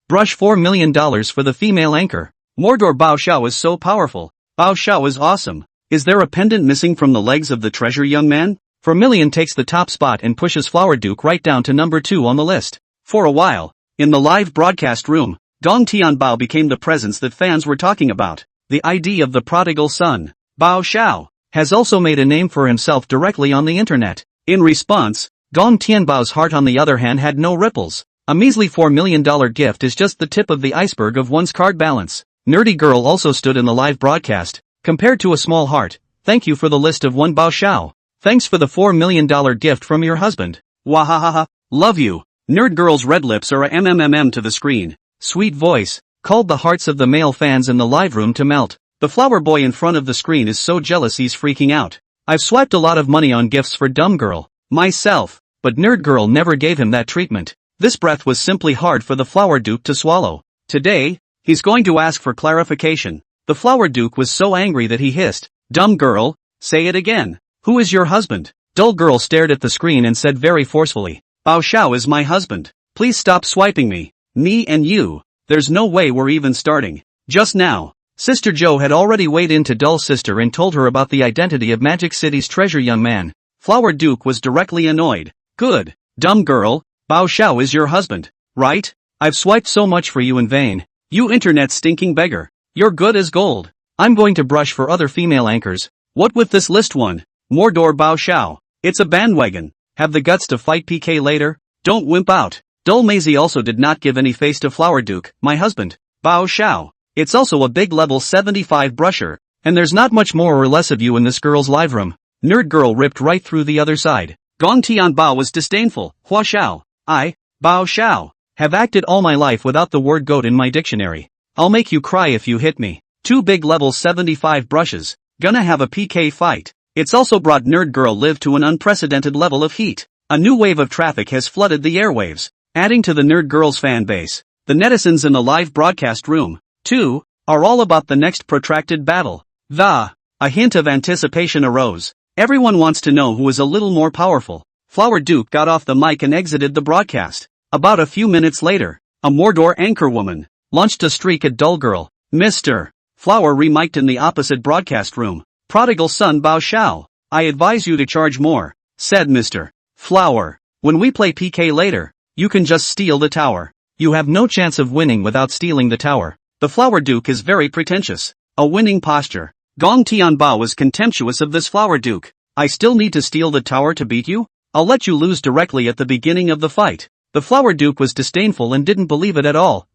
Brush $4 million for the female anchor. Mordor Bao Xiao is so powerful. Bao Xiao is awesome. Is there a pendant missing from the legs of the treasure young man? Vermilion takes the top spot and pushes Flower Duke right down to number 2 on the list. For a while, in the live broadcast room, Gong Tianbao became the presence that fans were talking about. The ID of the prodigal son, Bao Xiao, has also made a name for himself directly on the internet. In response, Gong Tianbao's heart on the other hand had no ripples. A measly $4 million gift is just the tip of the iceberg of one's card balance. Nerdy Girl also stood in the live broadcast. Compared to a small heart, thank you for the list of one Bao Xiao. Thanks for the $4 million gift from your husband. Wahahaha, love you. Nerd Girl's red lips are a mmm to the screen. Sweet voice, called the hearts of the male fans in the live room to melt. The flower boy in front of the screen is so jealous he's freaking out. I've swiped a lot of money on gifts for Dumb Girl, myself, but Nerd Girl never gave him that treatment. This breath was simply hard for the Flower Duke to swallow. Today, he's going to ask for clarification. The Flower Duke was so angry that he hissed, Dumb Girl, say it again. Who is your husband? Dull Girl stared at the screen and said very forcefully, Bao Xiao is my husband. Please stop swiping me. Me and you. There's no way we're even starting. Just now, Sister Joe had already weighed in to Dull's sister and told her about the identity of Magic City's treasure young man. Flower Duke was directly annoyed. Good. Dumb Girl, Bao Xiao is your husband. right? I've swiped so much for you in vain. You internet stinking beggar. You're good as gold. I'm going to brush for other female anchors. What with this list 1? Mordor Bao Xiao. It's a bandwagon. Have the guts to fight PK later? Don't wimp out. Dull Maisie also did not give any face to Flower Duke, my husband. Bao Xiao. It's also a big level 75 brusher, and there's not much more or less of you in this girl's live room. Nerd girl ripped right through the other side. Gong Tian Bao was disdainful. Hua Xiao. I, Bao Xiao, have acted all my life without the word goat in my dictionary. I'll make you cry if you hit me. 2 big level 75 brushes. Gonna have a PK fight. It's also brought Nerd Girl Live to an unprecedented level of heat. A new wave of traffic has flooded the airwaves, adding to the Nerd Girl's fan base. The netizens in the live broadcast room, too, are all about the next protracted battle. A hint of anticipation arose. Everyone wants to know who is a little more powerful. Flower Duke got off the mic and exited the broadcast. About a few minutes later, a Mordor anchorwoman launched a streak at Dull Girl. Mr. Flower remiked in the opposite broadcast room. Prodigal son Bao Xiao, I advise you to charge more, said Mr. Flower. When we play PK later, you can just steal the tower. You have no chance of winning without stealing the tower. The Flower Duke is very pretentious. A winning posture. Gong Tianbao was contemptuous of this Flower Duke. I still need to steal the tower to beat you? I'll let you lose directly at the beginning of the fight. The Flower Duke was disdainful and didn't believe it at all.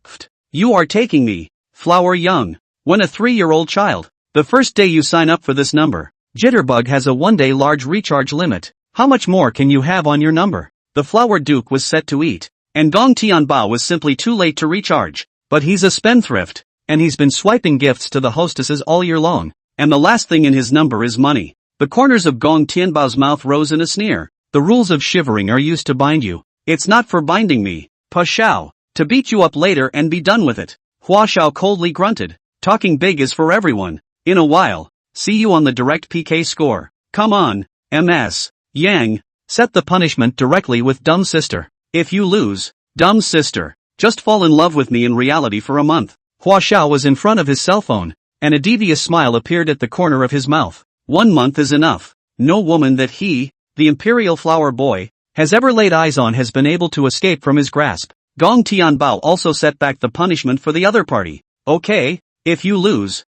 You are taking me, Flower Young. When a 3-year-old child. The first day you sign up for this number, Jitterbug has a 1-day large recharge limit. How much more can you have on your number? The Flower Duke was set to eat, and Gong Tianbao was simply too late to recharge. But he's a spendthrift, and he's been swiping gifts to the hostesses all year long, and the last thing in his number is money. The corners of Gong Tianbao's mouth rose in a sneer. The rules of shivering are used to bind you. It's not for binding me, Pa Xiao, to beat you up later and be done with it. Hua Xiao coldly grunted. Talking big is for everyone. In a while. See you on the direct PK score. Come on, MS. Yang. Set the punishment directly with dumb sister. If you lose, dumb sister, just fall in love with me in reality for a month. Hua Xiao was in front of his cell phone, and a devious smile appeared at the corner of his mouth. 1 month is enough. No woman that he, the Imperial Flower Boy, has ever laid eyes on has been able to escape from his grasp. Gong Tianbao also set back the punishment for the other party. Okay, if you lose,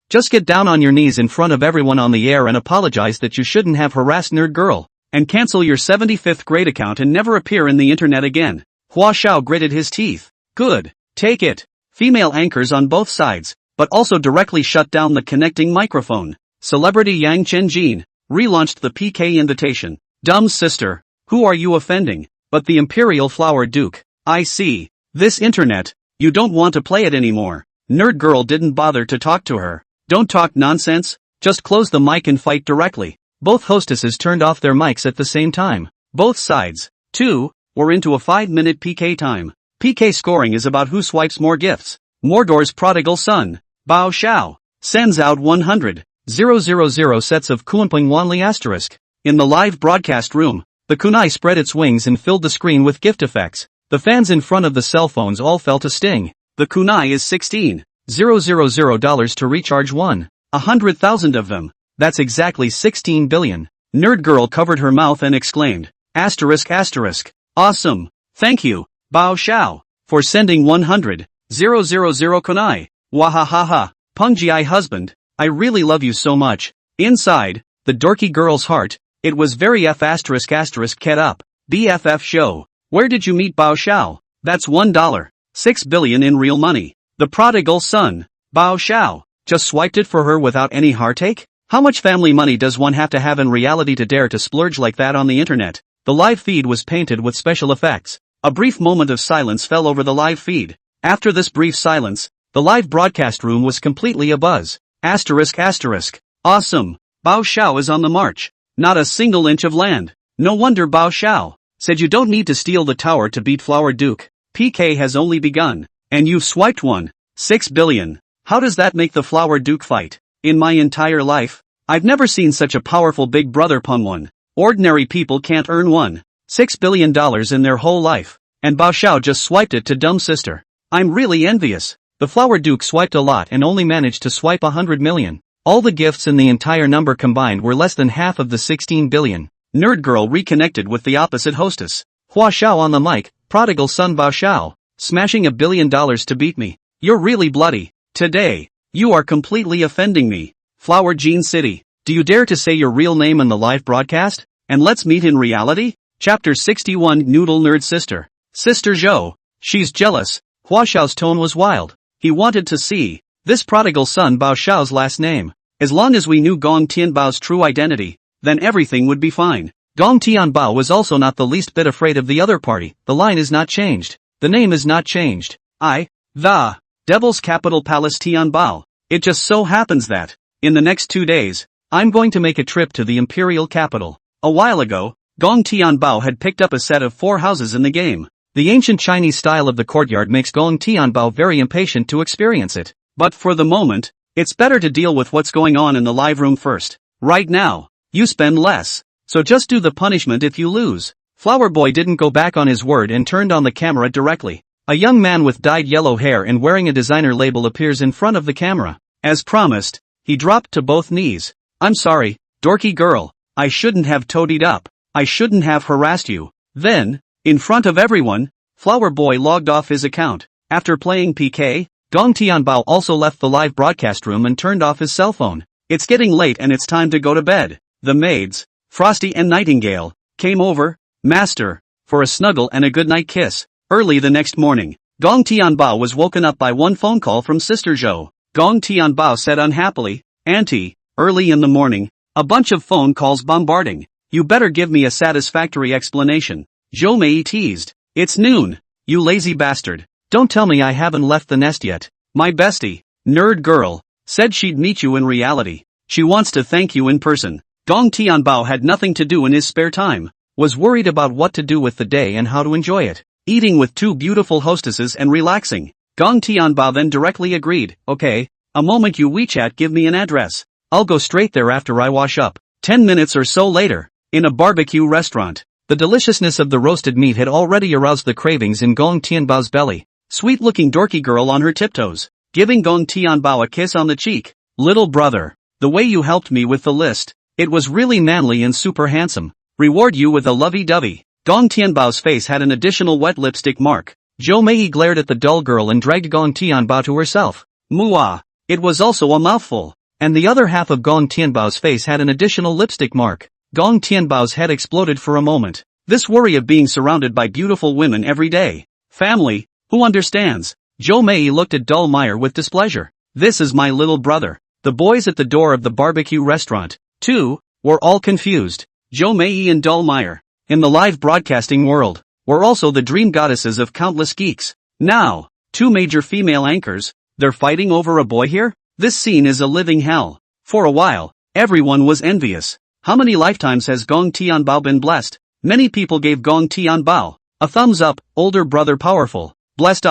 just get down on your knees in front of everyone on the air and apologize that you shouldn't have harassed Nerd Girl, and cancel your 75th grade account and never appear in the internet again. Hua Xiao gritted his teeth. Good, take it. Female anchors on both sides, but also directly shut down the connecting microphone. Celebrity Yang Chenjin relaunched the PK invitation. Dumb sister, who are you offending? But the Imperial Flower Duke. I see. This internet, you don't want to play it anymore. Nerd Girl didn't bother to talk to her. Don't talk nonsense, just close the mic and fight directly. Both hostesses turned off their mics at the same time. Both sides, too, were into a 5-minute PK time. PK scoring is about who swipes more gifts. Mordor's prodigal son, Bao Xiao, sends out 100,000 sets of Kunpeng Wanli asterisk. In the live broadcast room, the kunai spread its wings and filled the screen with gift effects. The fans in front of the cell phones all felt a sting. The kunai is $16,000 to recharge 100,000 of them. That's exactly 16 billion. Nerd Girl covered her mouth and exclaimed, asterisk. Awesome. Thank you, Bao Xiao, for sending 100,000 kunai. Wahahaha. Pengji husband, I really love you so much. Inside, the dorky girl's heart, it was very F *** ket up. BFF show. Where did you meet Bao Xiao? That's $1.6 billion in real money. The prodigal son, Bao Xiao, just swiped it for her without any heartache? How much family money does one have to have in reality to dare to splurge like that on the internet? The live feed was painted with special effects. A brief moment of silence fell over the live feed. After this brief silence, the live broadcast room was completely abuzz. Asterisk. Awesome. Bao Xiao is on the march. Not a single inch of land. No wonder Bao Xiao said you don't need to steal the tower to beat Flower Duke. PK has only begun. And you've swiped 1.6 billion. How does that make the Flower Duke fight? In my entire life, I've never seen such a powerful big brother pun one. Ordinary people can't earn $1.6 billion in their whole life. And Bao Xiao just swiped it to dumb sister. I'm really envious. The Flower Duke swiped a lot and only managed to swipe 100 million. All the gifts in the entire number combined were less than half of the 16 billion. Nerd Girl reconnected with the opposite hostess. Hua Xiao on the mic, Prodigal son Bao Xiao, smashing $1 billion to beat me. You're really bloody. Today, you are completely offending me. Flower Jean City, do you dare to say your real name in the live broadcast? And let's meet in reality? Chapter 61 Noodle Nerd Sister. Sister Zhou. She's jealous. Hua Xiao's tone was wild. He wanted to see this prodigal son Bao Xiao's last name. As long as we knew Gong Tianbao's true identity, then everything would be fine. Gong Tianbao was also not the least bit afraid of the other party. The line is not changed. The name is not changed. The Devil's Capital Palace Tianbao. It just so happens that, in the next 2 days, I'm going to make a trip to the imperial capital. A while ago, Gong Tianbao had picked up a set of 4 houses in the game. The ancient Chinese style of the courtyard makes Gong Tianbao very impatient to experience it. But for the moment, it's better to deal with what's going on in the live room first. Right now, you spend less. So just do the punishment if you lose. Flower Boy didn't go back on his word and turned on the camera directly. A young man with dyed yellow hair and wearing a designer label appears in front of the camera. As promised, he dropped to both knees. I'm sorry, dorky girl. I shouldn't have toadied up. I shouldn't have harassed you. Then, in front of everyone, Flower Boy logged off his account. After playing PK, Gong Tianbao also left the live broadcast room and turned off his cell phone. It's getting late and it's time to go to bed. The maids, Frosty and Nightingale, came over, master, for a snuggle and a goodnight kiss. Early the next morning, Gong Tianbao was woken up by one phone call from Sister Zhou. Gong Tianbao said unhappily, Auntie, early in the morning, a bunch of phone calls bombarding. You better give me a satisfactory explanation. Zhou Mei teased. It's noon, you lazy bastard. Don't tell me I haven't left the nest yet. My bestie, nerd girl, said she'd meet you in reality. She wants to thank you in person. Gong Tianbao had nothing to do in his spare time, was worried about what to do with the day and how to enjoy it. Eating with 2 beautiful hostesses and relaxing. Gong Tianbao then directly agreed, okay, a moment you WeChat give me an address. I'll go straight there after I wash up. 10 minutes or so later, in a barbecue restaurant, the deliciousness of the roasted meat had already aroused the cravings in Gong Tianbao's belly. Sweet-looking dorky girl on her tiptoes, giving Gong Tianbao a kiss on the cheek. Little brother, the way you helped me with the list, it was really manly and super handsome. Reward you with a lovey-dovey. Gong Tianbao's face had an additional wet lipstick mark. Zhou Mei glared at the dull girl and dragged Gong Tianbao to herself. Mwah! It was also a mouthful. And the other half of Gong Tianbao's face had an additional lipstick mark. Gong Tianbao's head exploded for a moment. This worry of being surrounded by beautiful women every day. Family, who understands? Zhou Mei looked at Dull Meyer with displeasure. This is my little brother. The boys at the door of the barbecue restaurant, too, were all confused. Zhou Mei and Dull Meyer, in the live broadcasting world, were also the dream goddesses of countless geeks. Now, 2 major female anchors, they're fighting over a boy here? This scene is a living hell. For a while, everyone was envious. How many lifetimes has Gong Tianbao been blessed? Many people gave Gong Tianbao a thumbs up, older brother powerful, blessed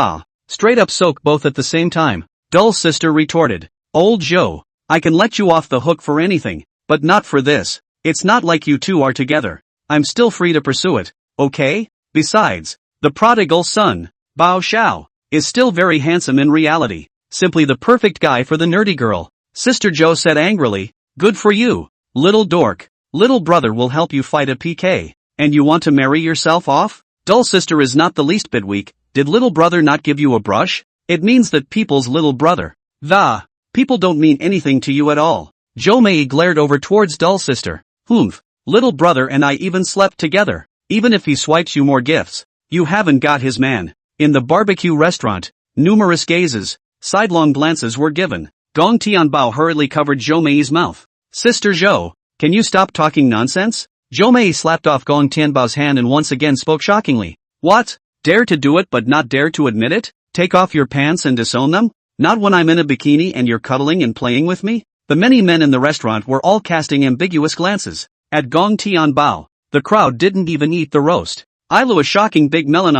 straight up soak both at the same time. Dull sister retorted, Old Zhou, I can let you off the hook for anything, but not for this. It's not like you two are together. I'm still free to pursue it, okay? Besides, the prodigal son, Bao Xiao, is still very handsome in reality. Simply the perfect guy for the nerdy girl. Sister Zhou said angrily, good for you, little dork. Little brother will help you fight a PK. And you want to marry yourself off? Dull sister is not the least bit weak. Did little brother not give you a brush? It means that people's little brother. The people don't mean anything to you at all. Zhou Mei glared over towards Dull sister. Humph, little brother and I even slept together. Even if he swipes you more gifts, you haven't got his man. In the barbecue restaurant, numerous gazes, sidelong glances were given. Gong Tianbao hurriedly covered Zhou Mei's mouth. Sister Zhou, can you stop talking nonsense? Zhou Mei slapped off Gong Tianbao's hand and once again spoke shockingly. What? Dare to do it but not dare to admit it? Take off your pants and disown them? Not when I'm in a bikini and you're cuddling and playing with me? The many men in the restaurant were all casting ambiguous glances at Gong Tianbao. The crowd didn't even eat the roast. I blew a shocking big melon.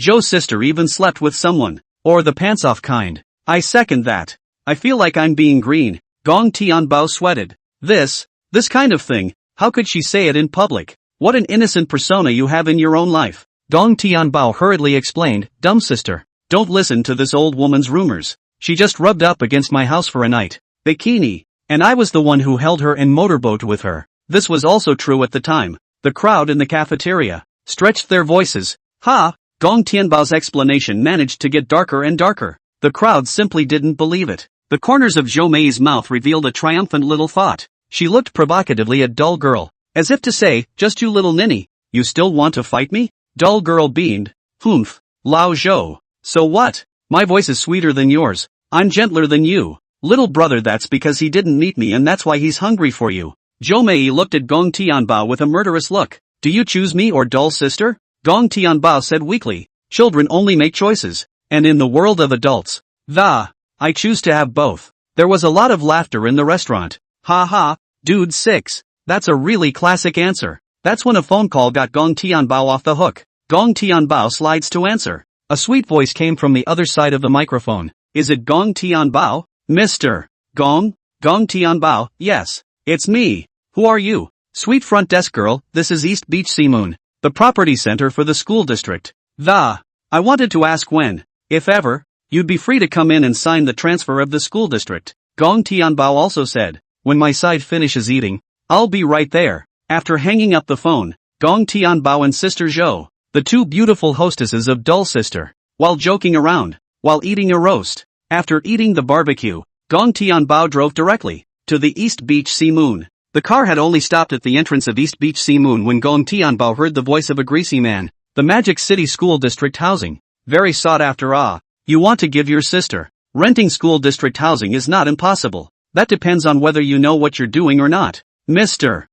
Zhou's sister even slept with someone. Or the pants-off kind. I second that. I feel like I'm being green. Gong Tianbao sweated. This kind of thing, how could she say it in public? What an innocent persona you have in your own life. Gong Tianbao hurriedly explained, dumb sister. Don't listen to this old woman's rumors. She just rubbed up against my house for a night. Bikini. And I was the one who held her and motorboat with her. This was also true at the time. The crowd in the cafeteria stretched their voices. Ha! Gong Tianbao's explanation managed to get darker and darker. The crowd simply didn't believe it. The corners of Zhou Mei's mouth revealed a triumphant little thought. She looked provocatively at Dull Girl, as if to say, just you little ninny, you still want to fight me? Dull Girl beamed. Humph. Lao Zhou. So what? My voice is sweeter than yours. I'm gentler than you. Little brother, that's because he didn't meet me and that's why he's hungry for you. Zhou Mei looked at Gong Tianbao with a murderous look. Do you choose me or Dull sister? Gong Tianbao said weakly. Children only make choices. And in the world of adults, I choose to have both. There was a lot of laughter in the restaurant. Ha ha, dude 6. That's a really classic answer. That's when a phone call got Gong Tianbao off the hook. Gong Tianbao slides to answer. A sweet voice came from the other side of the microphone. Is it Gong Tianbao? Mr. Gong? Gong Tianbao, yes. It's me. Who are you? Sweet front desk girl, this is East Beach Seamoon, the property center for the school district. I wanted to ask when, if ever, you'd be free to come in and sign the transfer of the school district. Gong Tianbao also said, when my side finishes eating, I'll be right there. After hanging up the phone, Gong Tianbao and Sister Zhou, the two beautiful hostesses of Dull Sister, while joking around, while eating a roast. After eating the barbecue, Gong Tianbao drove directly to the East Beach Seamoon. The car had only stopped at the entrance of East Beach Seamoon when Gong Tianbao heard the voice of a greasy man. The Magic City School District housing. Very sought after. You want to give your sister. Renting school district housing is not impossible. That depends on whether you know what you're doing or not. Mr.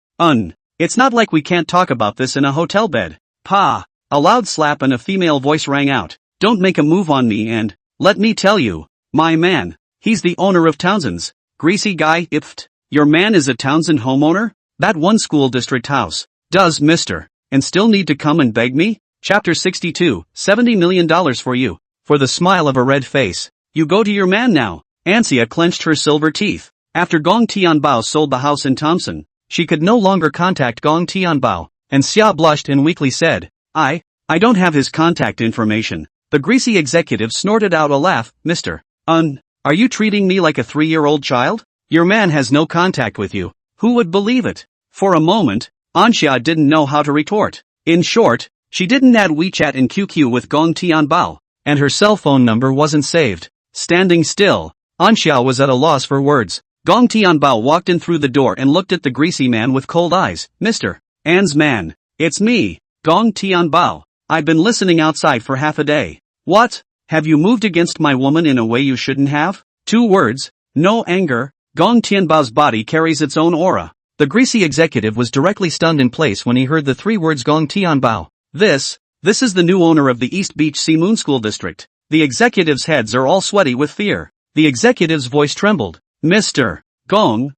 It's not like we can't talk about this in a hotel bed. Pa. A loud slap and a female voice rang out. Don't make a move on me and, let me tell you, my man, he's the owner of Townsend's. Greasy guy, ift. Your man is a Townsend homeowner? That one school district house. Does Mr. and still need to come and beg me? Chapter 62, $70 million for you. For the smile of a red face. You go to your man now. Ansia clenched her silver teeth. After Gong Tianbao sold the house in Thompson, she could no longer contact Gong Tianbao, and Xia blushed and weakly said, I don't have his contact information. The greasy executive snorted out a laugh. Mr. Are you treating me like a 3-year-old child? Your man has no contact with you. Who would believe it? For a moment, Anxia didn't know how to retort. In short, she didn't add WeChat and QQ with Gong Tianbao, and her cell phone number wasn't saved. Standing still, Anxia was at a loss for words. Gong Tianbao walked in through the door and looked at the greasy man with cold eyes. Mr. An's man. It's me, Gong Tianbao. I've been listening outside for half a day. What? Have you moved against my woman in a way you shouldn't have? 2 words, no anger. Gong Tianbao's body carries its own aura. The greasy executive was directly stunned in place when he heard the 3 words Gong Tianbao. This is the new owner of the East Beach Seamoon School District. The executives' heads are all sweaty with fear. The executive's voice trembled. Mr. Gong,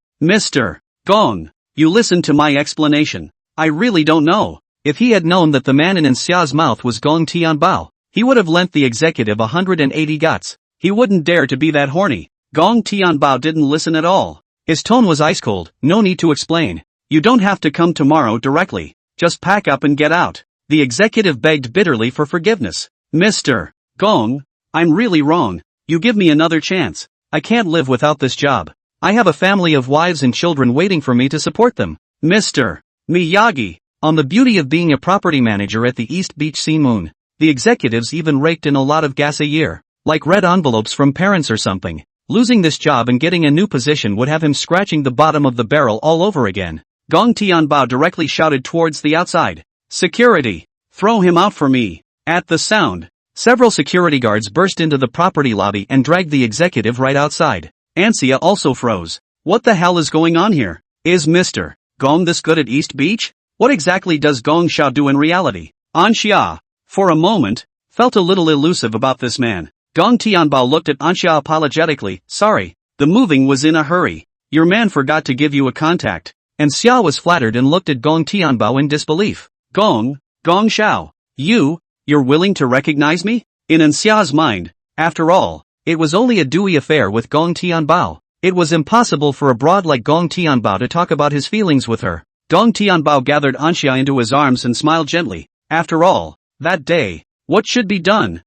you listen to my explanation. I really don't know. If he had known that the man in Xia's mouth was Gong Tianbao, he would have lent the executive 180 guts. He wouldn't dare to be that horny. Gong Tianbao didn't listen at all. His tone was ice cold. No need to explain. You don't have to come tomorrow directly. Just pack up and get out. The executive begged bitterly for forgiveness. Mr. Gong, I'm really wrong. You give me another chance. I can't live without this job. I have a family of wives and children waiting for me to support them. Mr. Miyagi. On the beauty of being a property manager at the East Beach Seamoon, the executives even raked in a lot of gas a year, like red envelopes from parents or something. Losing this job and getting a new position would have him scratching the bottom of the barrel all over again. Gong Tianbao directly shouted towards the outside. Security! Throw him out for me! At the sound, several security guards burst into the property lobby and dragged the executive right outside. Ansia also froze. What the hell is going on here? Is Mr. Gong this good at East Beach? What exactly does Gong Xiao do in reality? Anxia, for a moment, felt a little elusive about this man. Gong Tianbao looked at Anxia apologetically. Sorry, the moving was in a hurry. Your man forgot to give you a contact. And Xia was flattered and looked at Gong Tianbao in disbelief. Gong Xiao, you're willing to recognize me? In Xia's mind, after all, it was only a dewy affair with Gong Tianbao. It was impossible for a broad like Gong Tianbao to talk about his feelings with her. Gong Tianbao gathered Anxia into his arms and smiled gently. After all, that day, what should be done?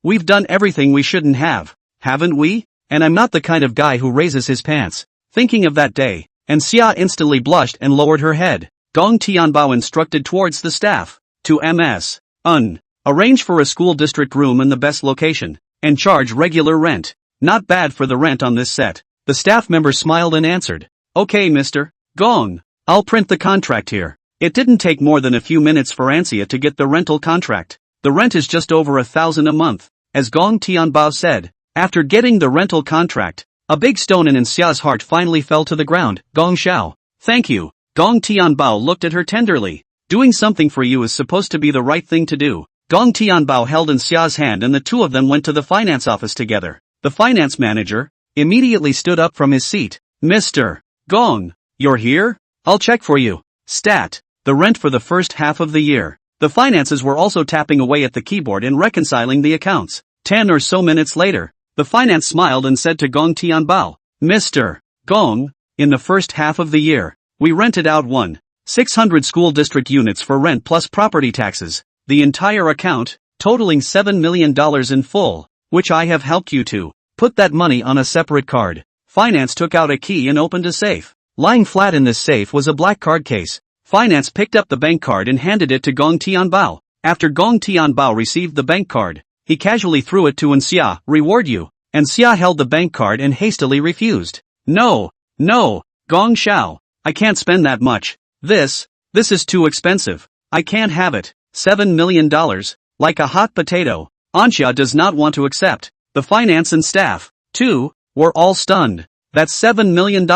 We've done everything we shouldn't have, haven't we? And I'm not the kind of guy who raises his pants. Thinking of that day, and Xia instantly blushed and lowered her head. Gong Tianbao instructed towards the staff. To Ms. Arrange for a school district room in the best location, and charge regular rent. Not bad for the rent on this set. The staff member smiled and answered. Okay, Mr. Gong. I'll print the contract here. It didn't take more than a few minutes for Ansia to get the rental contract. The rent is just over 1,000 a month, as Gong Tianbao said. After getting the rental contract, a big stone in Ansia's heart finally fell to the ground. Gong Xiao. Thank you. Gong Tianbao looked at her tenderly. Doing something for you is supposed to be the right thing to do. Gong Tianbao held Ansia's hand and the two of them went to the finance office together. The finance manager immediately stood up from his seat. Mr. Gong, you're here? I'll check for you. Stat. The rent for the first half of the year. The finances were also tapping away at the keyboard and reconciling the accounts. 10 or so minutes later, the finance smiled and said to Gong Tianbao, Mr. Gong, in the first half of the year, we rented out 1,600 school district units for rent plus property taxes. The entire account, totaling $7 million in full, which I have helped you to put that money on a separate card. Finance took out a key and opened a safe. Lying flat in this safe was a black card case. Finance picked up the bank card and handed it to Gong Tianbao. After Gong Tianbao received the bank card, he casually threw it to Ansia. Reward you. Ansia held the bank card and hastily refused. No, Gong Xiao, I can't spend that much. This is too expensive. I can't have it. $7 million, like a hot potato. Ansia does not want to accept. The finance and staff, too, were all stunned. That's $7 million.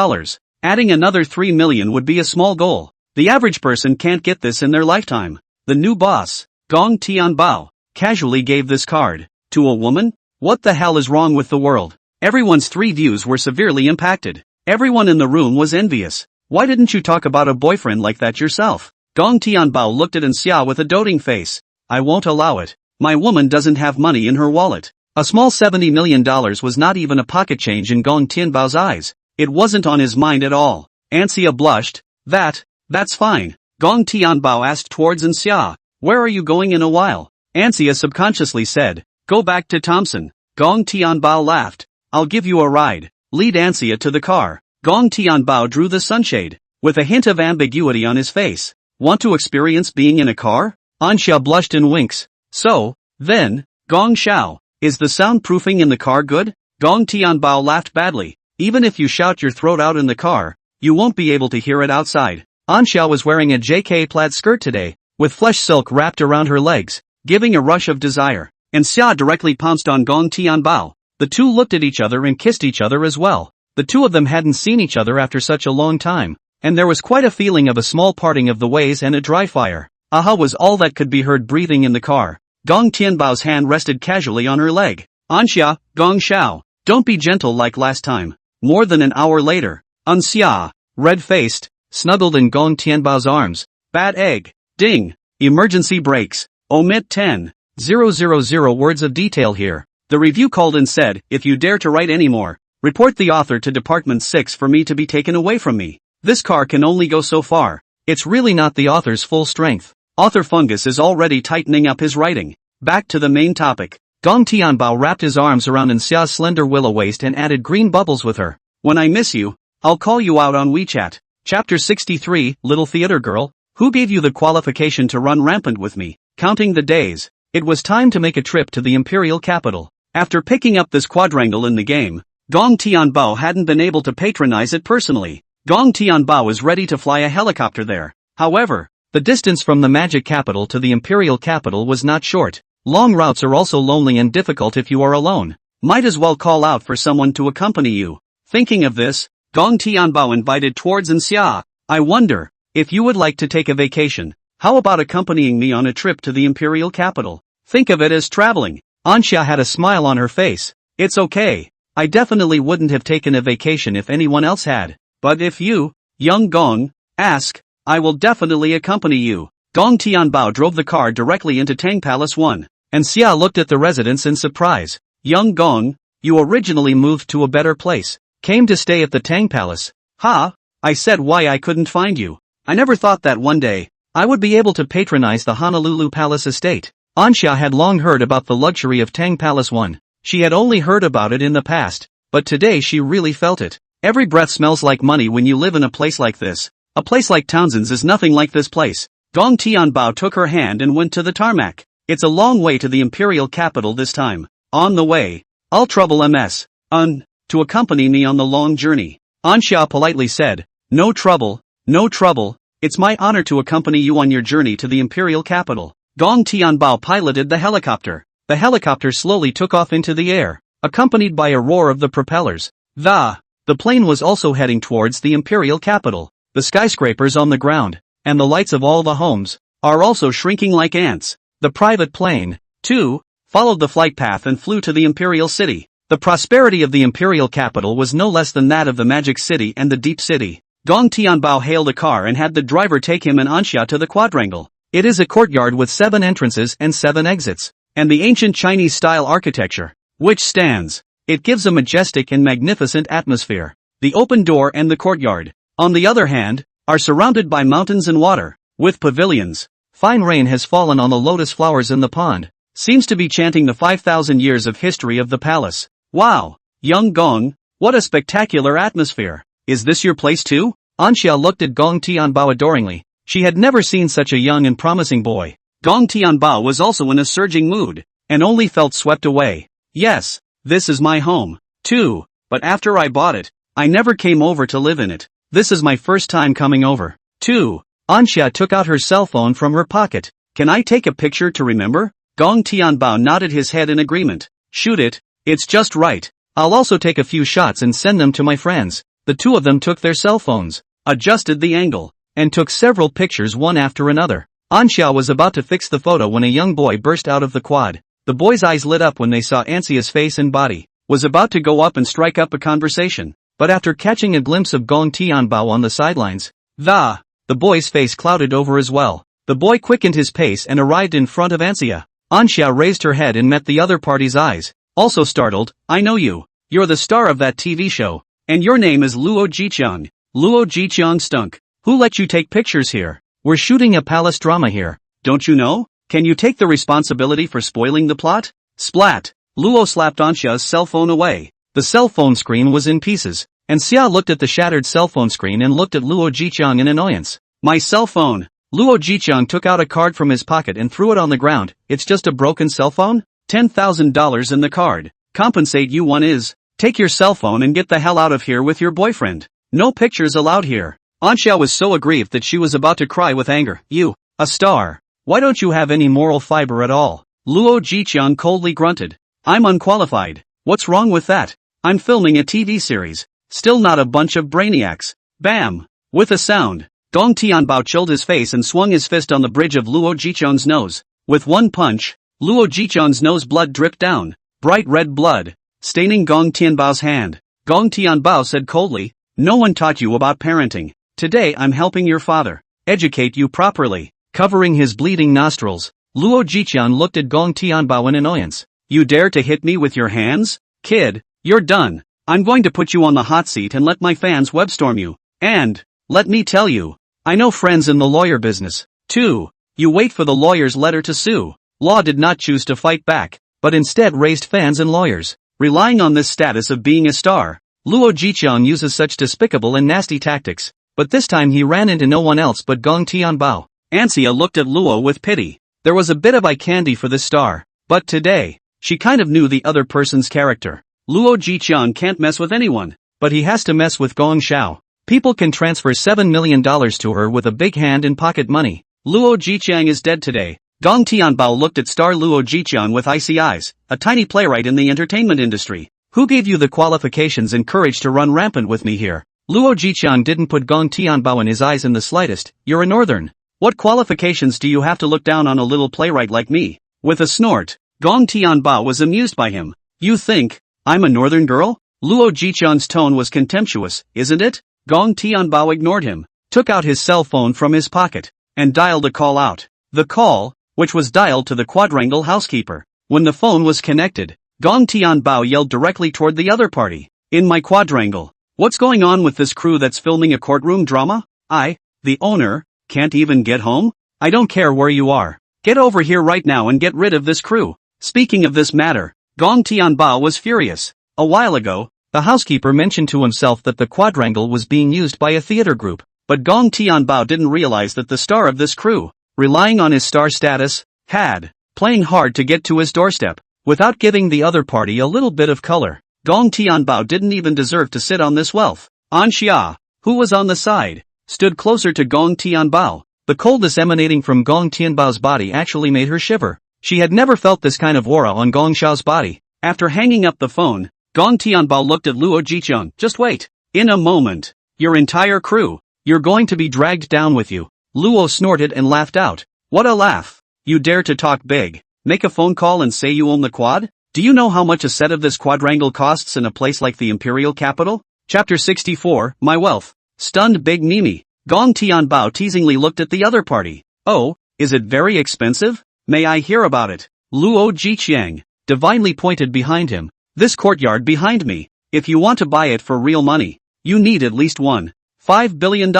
Adding another $3 million would be a small goal. The average person can't get this in their lifetime. The new boss, Gong Tianbao, casually gave this card to a woman? What the hell is wrong with the world? Everyone's 3 views were severely impacted. Everyone in the room was envious. Why didn't you talk about a boyfriend like that yourself? Gong Tianbao looked at Ansia with a doting face. I won't allow it. My woman doesn't have money in her wallet. A small $70 million was not even a pocket change in Gong Tianbao's eyes. It wasn't on his mind at all. Ansia blushed. That's fine. Gong Tianbao asked towards Ansia. Where are you going in a while? Ansia subconsciously said. Go back to Thompson. Gong Tianbao laughed. I'll give you a ride. Lead Ansia to the car. Gong Tianbao drew the sunshade, with a hint of ambiguity on his face. Want to experience being in a car? Ansia blushed and winks. So, then, Gong Xiao, is the soundproofing in the car good? Gong Tianbao laughed badly. Even if you shout your throat out in the car, you won't be able to hear it outside. Ansia was wearing a JK plaid skirt today, with flesh silk wrapped around her legs, giving a rush of desire. Ansia directly pounced on Gong Tianbao. The two looked at each other and kissed each other as well. The two of them hadn't seen each other after such a long time, and there was quite a feeling of a small parting of the ways and a dry fire. Aha was all that could be heard breathing in the car. Gong Tianbao's hand rested casually on her leg. Ansia, Gong Xiao, don't be gentle like last time. More than an hour later, Ansia, red-faced, snuggled in Gong Tianbao's arms. Bad egg. Ding. Emergency brakes. Omit 10,000 words of detail here. The review called and said, if you dare to write any more, report the author to Department 6 for me to be taken away from me. This car can only go so far. It's really not the author's full strength. Author Fungus is already tightening up his writing. Back to the main topic. Gong Tianbao wrapped his arms around Anxia's slender willow waist and added green bubbles with her. When I miss you, I'll call you out on WeChat. Chapter 63, Little Theater Girl, who gave you the qualification to run rampant with me? Counting the days, it was time to make a trip to the imperial capital. After picking up this quadrangle in the game, Gong Tianbao hadn't been able to patronize it personally. Gong Tianbao was ready to fly a helicopter there. However, the distance from the magic capital to the imperial capital was not short. Long routes are also lonely and difficult if you are alone. Might as well call out for someone to accompany you. Thinking of this, Gong Tianbao invited towards Ansia. I wonder, if you would like to take a vacation, how about accompanying me on a trip to the imperial capital? Think of it as traveling. Ansia had a smile on her face. It's okay. I definitely wouldn't have taken a vacation if anyone else had. But if you, young Gong, ask, I will definitely accompany you. Gong Tianbao drove the car directly into Tang Palace 1. Ansia looked at the residence in surprise. Young Gong, you originally moved to a better place. Came to stay at the Tang Palace. Ha! I said why I couldn't find you. I never thought that one day I would be able to patronize the Honolulu Palace estate. Ansia had long heard about the luxury of Tang Palace 1. She had only heard about it in the past, but today she really felt it. Every breath smells like money when you live in a place like this. A place like Townsend's is nothing like this place. Gong Tianbao took her hand and went to the tarmac. It's a long way to the imperial capital this time. On the way, I'll trouble MS. To accompany me on the long journey. Anxia politely said, no trouble, no trouble, it's my honor to accompany you on your journey to the imperial capital. Gong Tianbao piloted the helicopter. The helicopter slowly took off into the air, accompanied by a roar of the propellers. The plane was also heading towards the imperial capital. The skyscrapers on the ground, and the lights of all the homes, are also shrinking like ants. The private plane, too, followed the flight path and flew to the imperial city. The prosperity of the imperial capital was no less than that of the magic city and the deep city. Gong Tianbao hailed a car and had the driver take him and Anxia to the quadrangle. It is a courtyard with 7 entrances and 7 exits, and the ancient Chinese-style architecture, which stands. It gives a majestic and magnificent atmosphere. The open door and the courtyard, on the other hand, are surrounded by mountains and water, with pavilions. Fine rain has fallen on the lotus flowers in the pond, seems to be chanting the 5,000 years of history of the palace. Wow, young Gong, what a spectacular atmosphere. Is this your place too? Anxia looked at Gong Tianbao adoringly. She had never seen such a young and promising boy. Gong Tianbao was also in a surging mood, and only felt swept away. Yes, this is my home, too, but after I bought it, I never came over to live in it. This is my first time coming over, too. Anxia took out her cell phone from her pocket. Can I take a picture to remember? Gong Tianbao nodded his head in agreement. Shoot it. It's just right. I'll also take a few shots and send them to my friends. The two of them took their cell phones, adjusted the angle, and took several pictures one after another. Anxia was about to fix the photo when a young boy burst out of the quad. The boy's eyes lit up when they saw Anxia's face and body, was about to go up and strike up a conversation, but after catching a glimpse of Gong Tianbao on the sidelines, the boy's face clouded over as well. The boy quickened his pace and arrived in front of Anxia. Anxia raised her head and met the other party's eyes. Also startled, I know you. You're the star of that TV show. And your name is Luo Jiqiang. Luo Jiqiang stunk. Who let you take pictures here? We're shooting a palace drama here. Don't you know? Can you take the responsibility for spoiling the plot? Splat. Luo slapped Anxia's cell phone away. The cell phone screen was in pieces, and Xia looked at the shattered cell phone screen and looked at Luo Jiqiang in annoyance. My cell phone. Luo Jiqiang took out a card from his pocket and threw it on the ground. It's just a broken cell phone? $10,000 in the card. Compensate you one is. Take your cell phone and get the hell out of here with your boyfriend. No pictures allowed here. Anxia was so aggrieved that she was about to cry with anger. You, a star. Why don't you have any moral fiber at all? Luo Jiqiang coldly grunted. I'm unqualified. What's wrong with that? I'm filming a TV series. Still not a bunch of brainiacs. Bam! With a sound, Gong Tianbao chilled his face and swung his fist on the bridge of Luo Jiqiang's nose. With one punch, Luo Jiqiang's nose blood dripped down, bright red blood, staining Gong Tianbao's hand. Gong Tianbao said coldly, no one taught you about parenting. Today I'm helping your father educate you properly. Covering his bleeding nostrils, Luo Jiqiang looked at Gong Tianbao in annoyance. You dare to hit me with your hands? Kid, you're done. I'm going to put you on the hot seat and let my fans webstorm you. And, let me tell you, I know friends in the lawyer business, too. You wait for the lawyer's letter to sue. Law did not choose to fight back, but instead raised fans and lawyers. Relying on this status of being a star, Luo Jiqiang uses such despicable and nasty tactics, but this time he ran into no one else but Gong Tianbao. Anxia looked at Luo with pity. There was a bit of eye candy for this star, but today, she kind of knew the other person's character. Luo Jiqiang can't mess with anyone, but he has to mess with Gong Xiao. People can transfer $7 million to her with a big hand in pocket money. Luo Jiqiang is dead today. Gong Tianbao looked at star Luo Jiqiang with icy eyes, a tiny playwright in the entertainment industry. Who gave you the qualifications and courage to run rampant with me here? Luo Jiqiang didn't put Gong Tianbao in his eyes in the slightest. You're a northern. What qualifications do you have to look down on a little playwright like me? With a snort, Gong Tianbao was amused by him. You think, I'm a northern girl? Luo Jiqiang's tone was contemptuous, isn't it? Gong Tianbao ignored him, took out his cell phone from his pocket, and dialed a call out. The call, which was dialed to the quadrangle housekeeper. When the phone was connected, Gong Tianbao yelled directly toward the other party. In my quadrangle. What's going on with this crew that's filming a courtroom drama? I, the owner, can't even get home? I don't care where you are. Get over here right now and get rid of this crew. Speaking of this matter, Gong Tianbao was furious. A while ago, the housekeeper mentioned to himself that the quadrangle was being used by a theater group, but Gong Tianbao didn't realize that the star of this crew, relying on his star status, had playing hard to get to his doorstep, without giving the other party a little bit of color. Gong Tianbao didn't even deserve to sit on this wealth. An Xia, who was on the side, stood closer to Gong Tianbao. The coldness emanating from Gong Tianbao's body actually made her shiver. She had never felt this kind of aura on Gong Xiao's body. After hanging up the phone, Gong Tianbao looked at Luo Jicheng. Just wait. In a moment. Your entire crew. You're going to be dragged down with you. Luo snorted and laughed out. What a laugh. You dare to talk big. Make a phone call and say you own the quad? Do you know how much a set of this quadrangle costs in a place like the imperial capital? Chapter 64, My Wealth. Stunned Big Mimi. Gong Tianbao teasingly looked at the other party. Oh, is it very expensive? May I hear about it? Luo Jiqiang divinely pointed behind him. This courtyard behind me. If you want to buy it for real money, you need at least $1.5 billion.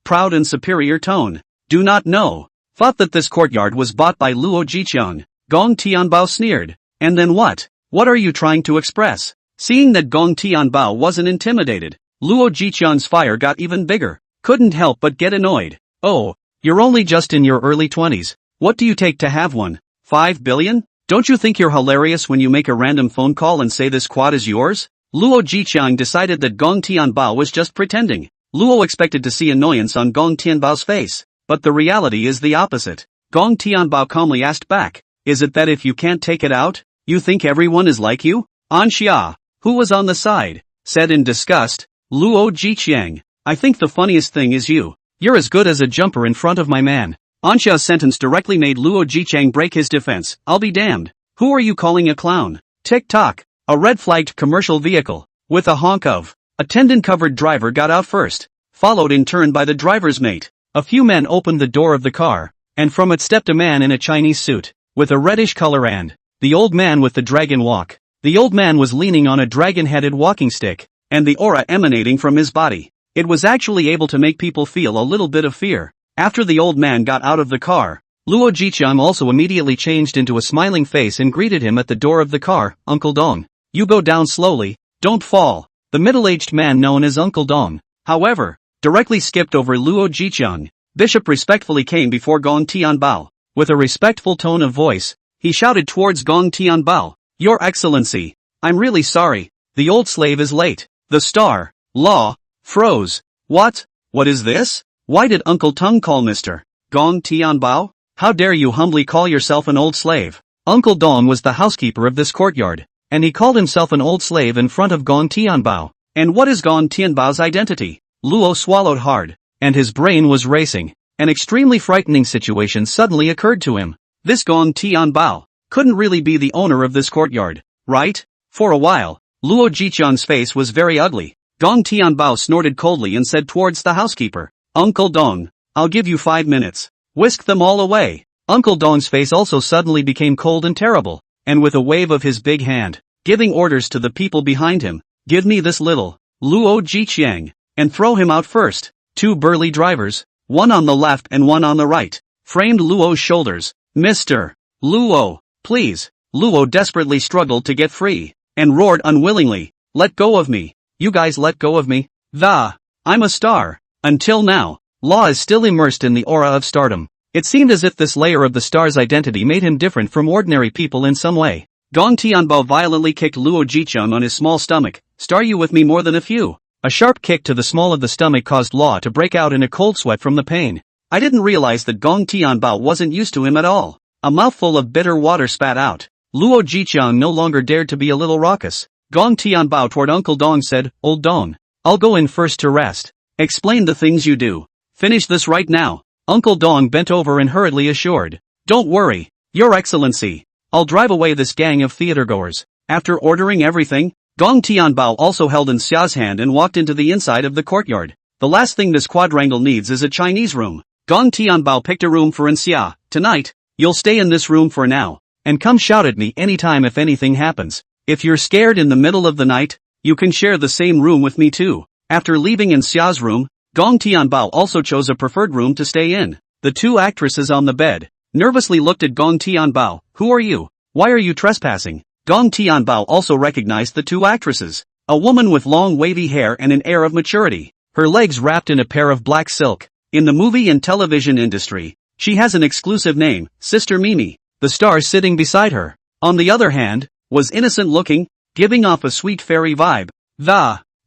Proud and superior tone. Do not know. Thought that this courtyard was bought by Luo Jiqiang. Gong Tianbao sneered. And then what? What are you trying to express? Seeing that Gong Tianbao wasn't intimidated, Luo Jiqiang's fire got even bigger. Couldn't help but get annoyed. Oh, you're only just in your early 20s. What do you take to have $1.5 billion? Don't you think you're hilarious when you make a random phone call and say this quad is yours? Luo Jiqiang decided that Gong Tianbao was just pretending. Luo expected to see annoyance on Gong Tianbao's face, but the reality is the opposite. Gong Tianbao calmly asked back, is it that if you can't take it out, you think everyone is like you? An Xia, who was on the side, said in disgust. Luo Jiqiang, I think the funniest thing is you. You're as good as a jumper in front of my man. An Xia's sentence directly made Luo Jiqiang break his defense. I'll be damned. Who are you calling a clown? Tick-tock. A red-flagged commercial vehicle, with a honk of attendant-covered driver got out first, followed in turn by the driver's mate. A few men opened the door of the car, and from it stepped a man in a Chinese suit, with a reddish color and the old man with the dragon walk. The old man was leaning on a dragon-headed walking stick, and the aura emanating from his body. It was actually able to make people feel a little bit of fear. After the old man got out of the car, Luo Jiqiang also immediately changed into a smiling face and greeted him at the door of the car. Uncle Dong. You go down slowly, don't fall. The middle-aged man known as Uncle Dong, however, directly skipped over Luo Jiqiang. Bishop respectfully came before Gong Tianbao. With a respectful tone of voice, he shouted towards Gong Tianbao. Your Excellency, I'm really sorry. The old slave is late. The star, law, froze. What? What is this? Why did Uncle Tung call Mr. Gong Tianbao? How dare you humbly call yourself an old slave? Uncle Dong was the housekeeper of this courtyard, and he called himself an old slave in front of Gong Tianbao. And what is Gong Tianbao's identity? Luo swallowed hard, and his brain was racing. An extremely frightening situation suddenly occurred to him. This Gong Tianbao couldn't really be the owner of this courtyard, right? For a while, Luo Jiqiang's face was very ugly. Gong Tianbao snorted coldly and said towards the housekeeper, Uncle Dong, I'll give you 5 minutes. Whisk them all away. Uncle Dong's face also suddenly became cold and terrible, and with a wave of his big hand, giving orders to the people behind him, give me this little Luo Jiqiang, and throw him out first. 2 burly drivers, one on the left and one on the right, framed Luo's shoulders. Mr. Luo, please. Luo desperately struggled to get free, and roared unwillingly, let go of me. You guys let go of me. I'm a star. Until now, Law is still immersed in the aura of stardom. It seemed as if this layer of the star's identity made him different from ordinary people in some way. Gong Tianbao violently kicked Luo Jiqiang on his small stomach. Star you with me more than a few. A sharp kick to the small of the stomach caused Law to break out in a cold sweat from the pain. I didn't realize that Gong Tianbao wasn't used to him at all. A mouthful of bitter water spat out. Luo Jiqiang no longer dared to be a little raucous. Gong Tianbao toward Uncle Dong said, Old Dong, I'll go in first to rest. Explain the things you do. Finish this right now. Uncle Dong bent over and hurriedly assured. Don't worry, Your Excellency. I'll drive away this gang of theatergoers. After ordering everything, Gong Tianbao also held An Xia's hand and walked into the inside of the courtyard. The last thing this quadrangle needs is a Chinese room. Gong Tianbao picked a room for An Xia. Tonight, you'll stay in this room for now, and come shout at me anytime if anything happens. If you're scared in the middle of the night, you can share the same room with me too. After leaving An Xia's room, Gong Tianbao also chose a preferred room to stay in. The 2 actresses on the bed nervously looked at Gong Tianbao. Who are you? Why are you trespassing? Gong Tianbao also recognized the 2 actresses. A woman with long wavy hair and an air of maturity. Her legs wrapped in a pair of black silk. In the movie and television industry, she has an exclusive name, Sister Mimi. the star sitting beside her, on the other hand, was innocent looking, giving off a sweet fairy vibe.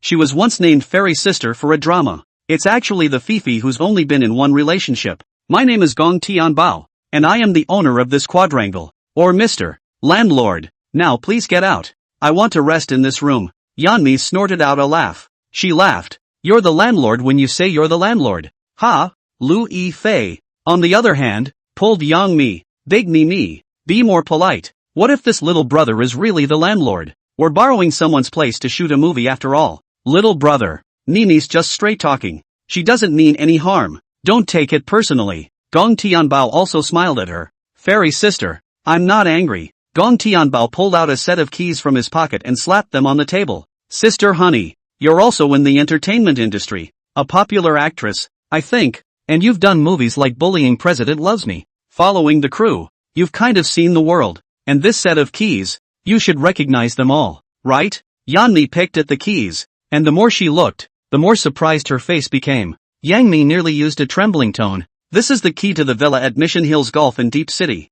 She was once named Fairy Sister for a drama. It's actually the Fifi who's only been in one relationship. My name is Gong Tianbao, and I am the owner of this quadrangle. Or Mr. Landlord. Now please get out. I want to rest in this room. Yanmi snorted out a laugh. She laughed. You're the landlord when you say you're the landlord. Ha! Lu Yifei, on the other hand, pulled Yang Mi. Big me. Be more polite. What if this little brother is really the landlord? We're borrowing someone's place to shoot a movie after all. Little brother. Nini's just straight talking. She doesn't mean any harm. Don't take it personally. Gong Tianbao also smiled at her. Fairy sister. I'm not angry. Gong Tianbao pulled out a set of keys from his pocket and slapped them on the table. Sister honey, you're also in the entertainment industry. A popular actress, I think, and you've done movies like Bullying President Loves Me. Following the Crew. You've kind of seen the world. And this set of keys, you should recognize them all, right? Yanmi picked at the keys, and the more she looked, the more surprised her face became. Yangmi nearly used a trembling tone. This is the key to the villa at Mission Hills Golf in Deep City.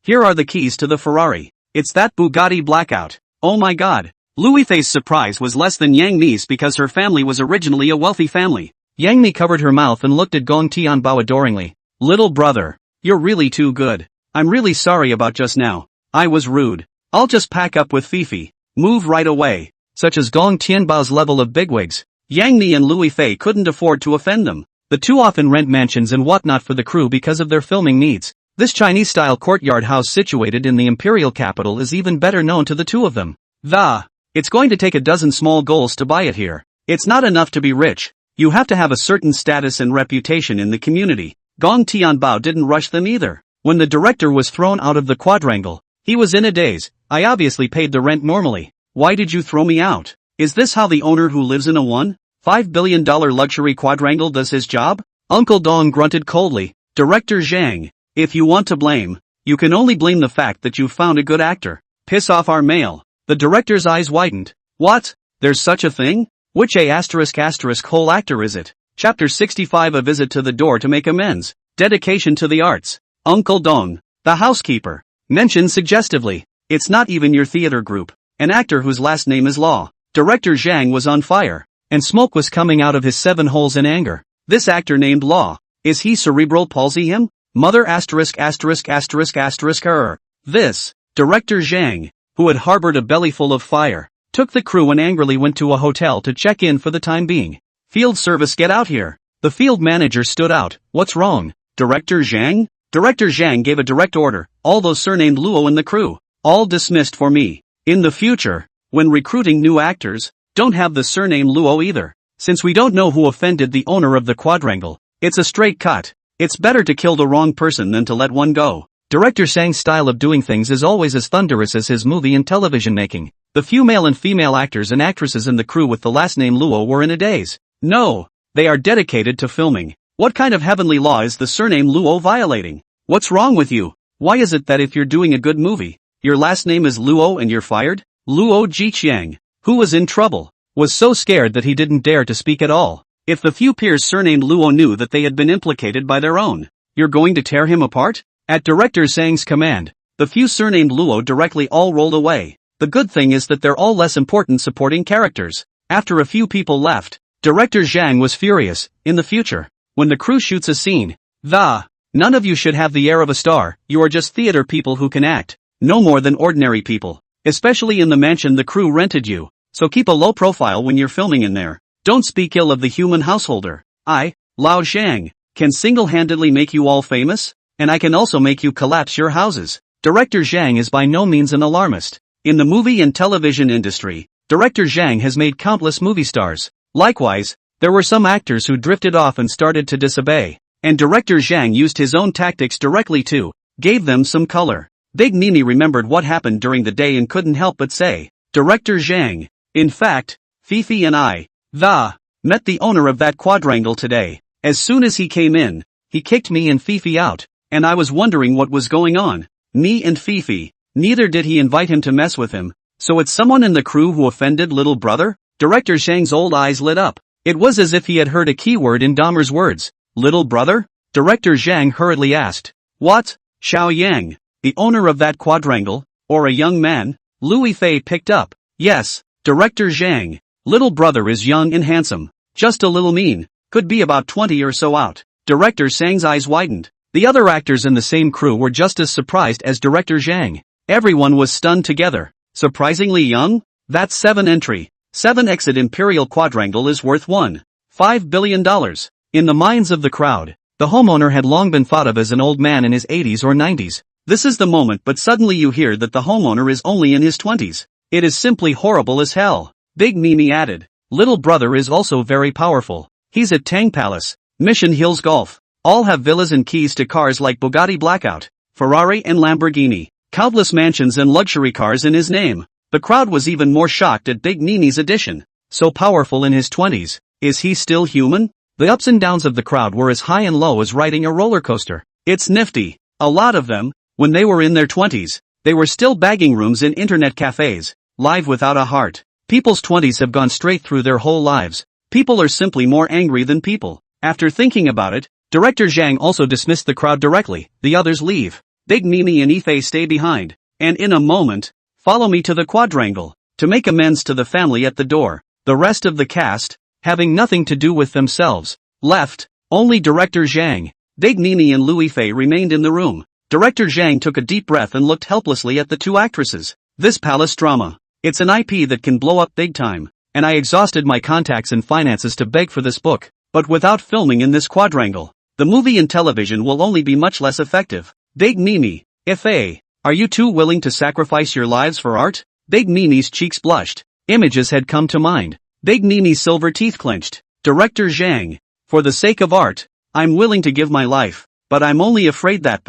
Here are the keys to the Ferrari. It's that Bugatti Blackout. Oh my god. Luifei's surprise was less than Yang Mi's because her family was originally a wealthy family. Yang Mi covered her mouth and looked at Gong Tianbao adoringly. Little brother, you're really too good. I'm really sorry about just now. I was rude. I'll just pack up with Fifi. Move right away. Such as Gong Tianbao's level of bigwigs. Yang Mi and Luifei couldn't afford to offend them. The two often rent mansions and whatnot for the crew because of their filming needs. This Chinese-style courtyard house situated in the imperial capital is even better known to the two of them. It's going to take a dozen small goals to buy it here. It's not enough to be rich. You have to have a certain status and reputation in the community. Gong Tianbao didn't rush them either. When the director was thrown out of the quadrangle, he was in a daze. I obviously paid the rent normally. Why did you throw me out? Is this how the owner who lives in a $1.5 billion luxury quadrangle does his job? Uncle Dong grunted coldly. Director Zhang. If you want to blame, you can only blame the fact that you found a good actor. Piss off our mail. The director's eyes widened. What? There's such a thing? Which whole actor is it? Chapter 65 A Visit to the Door to Make Amends. Dedication to the Arts. Uncle Dong, the housekeeper, mentioned suggestively. It's not even your theater group. An actor whose last name is Law. Director Zhang was on fire, and smoke was coming out of his 7 holes in anger. This actor named Law. Is he cerebral palsy him? Mother This, Director Zhang, who had harbored a belly full of fire, took the crew and angrily went to a hotel to check in for the time being. Field service, get out here. The field manager stood out. What's wrong? Director Zhang? Director Zhang gave a direct order. All those surnamed Luo in the crew. All dismissed for me. In the future, when recruiting new actors, don't have the surname Luo either. Since we don't know who offended the owner of the quadrangle, it's a straight cut. It's better to kill the wrong person than to let one go. Director Zhang's style of doing things is always as thunderous as his movie and television making. The few male and female actors and actresses in the crew with the last name Luo were in a daze. No, they are dedicated to filming. What kind of heavenly law is the surname Luo violating? What's wrong with you? Why is it that if you're doing a good movie, your last name is Luo and you're fired? Luo Jiqiang, who was in trouble, was so scared that he didn't dare to speak at all. If the few peers surnamed Luo knew that they had been implicated by their own, you're going to tear him apart? At Director Zhang's command, the few surnamed Luo directly all rolled away. The good thing is that they're all less important supporting characters. After a few people left, Director Zhang was furious. In the future, when the crew shoots a scene, none of you should have the air of a star. You are just theater people who can act. No more than ordinary people. Especially in the mansion the crew rented you. So keep a low profile when you're filming in there. Don't speak ill of the human householder. I, Lao Zhang, can single-handedly make you all famous, and I can also make you collapse your houses. Director Zhang is by no means an alarmist. In the movie and television industry, Director Zhang has made countless movie stars. Likewise, there were some actors who drifted off and started to disobey, and Director Zhang used his own tactics directly to gave them some color. Big Mimi remembered what happened during the day and couldn't help but say, Director Zhang, in fact, Fifi and I, met the owner of that quadrangle today. As soon as he came in, he kicked me and Fifi out, and I was wondering what was going on. Me and Fifi, neither did he invite him to mess with him. So it's someone in the crew who offended little brother? Director Zhang's old eyes lit up. It was as if he had heard a keyword in Dahmer's words. Little brother? Director Zhang hurriedly asked. What? Xiao Yang. the owner of that quadrangle, or a young man? Louis Fei picked up. Yes, Director Zhang. Little brother is young and handsome. Just a little mean. Could be about 20 or so out. Director Zhang's eyes widened. The other actors in the same crew were just as surprised as Director Zhang. Everyone was stunned together. Surprisingly young? That's 7 entry. 7 exit Imperial Quadrangle is worth $1.5 billion. In the minds of the crowd, the homeowner had long been thought of as an old man in his 80s or 90s. This is the moment, but suddenly you hear that the homeowner is only in his 20s. It is simply horrible as hell. Big Mimi added. Little brother is also very powerful. He's at Tang Palace, Mission Hills Golf. All have villas and keys to cars like Bugatti Blackout, Ferrari and Lamborghini. Countless mansions and luxury cars in his name. The crowd was even more shocked at Big Mimi's addition. So powerful in his 20s. Is he still human? The ups and downs of the crowd were as high and low as riding a roller coaster. It's nifty. A lot of them, when they were in their 20s, they were still bagging rooms in internet cafes, live without a heart. People's 20s have gone straight through their whole lives. People are simply more angry than people. After thinking about it, Director Zhang also dismissed the crowd directly. The others leave. Big Mimi and Ifei stay behind. And in a moment, follow me to the quadrangle, to make amends to the family at the door. The rest of the cast, having nothing to do with themselves, left. Only Director Zhang, Big Mimi and Louis Fei remained in the room. Director Zhang took a deep breath and looked helplessly at the two actresses. This palace drama. It's an IP that can blow up big time. And I exhausted my contacts and finances to beg for this book. But without filming in this quadrangle, the movie and television will only be much less effective. Big Mimi, Ifei, are you two willing to sacrifice your lives for art? Big Mimi's cheeks blushed. Images had come to mind. Big Mimi's silver teeth clenched. Director Zhang, for the sake of art, I'm willing to give my life, but I'm only afraid that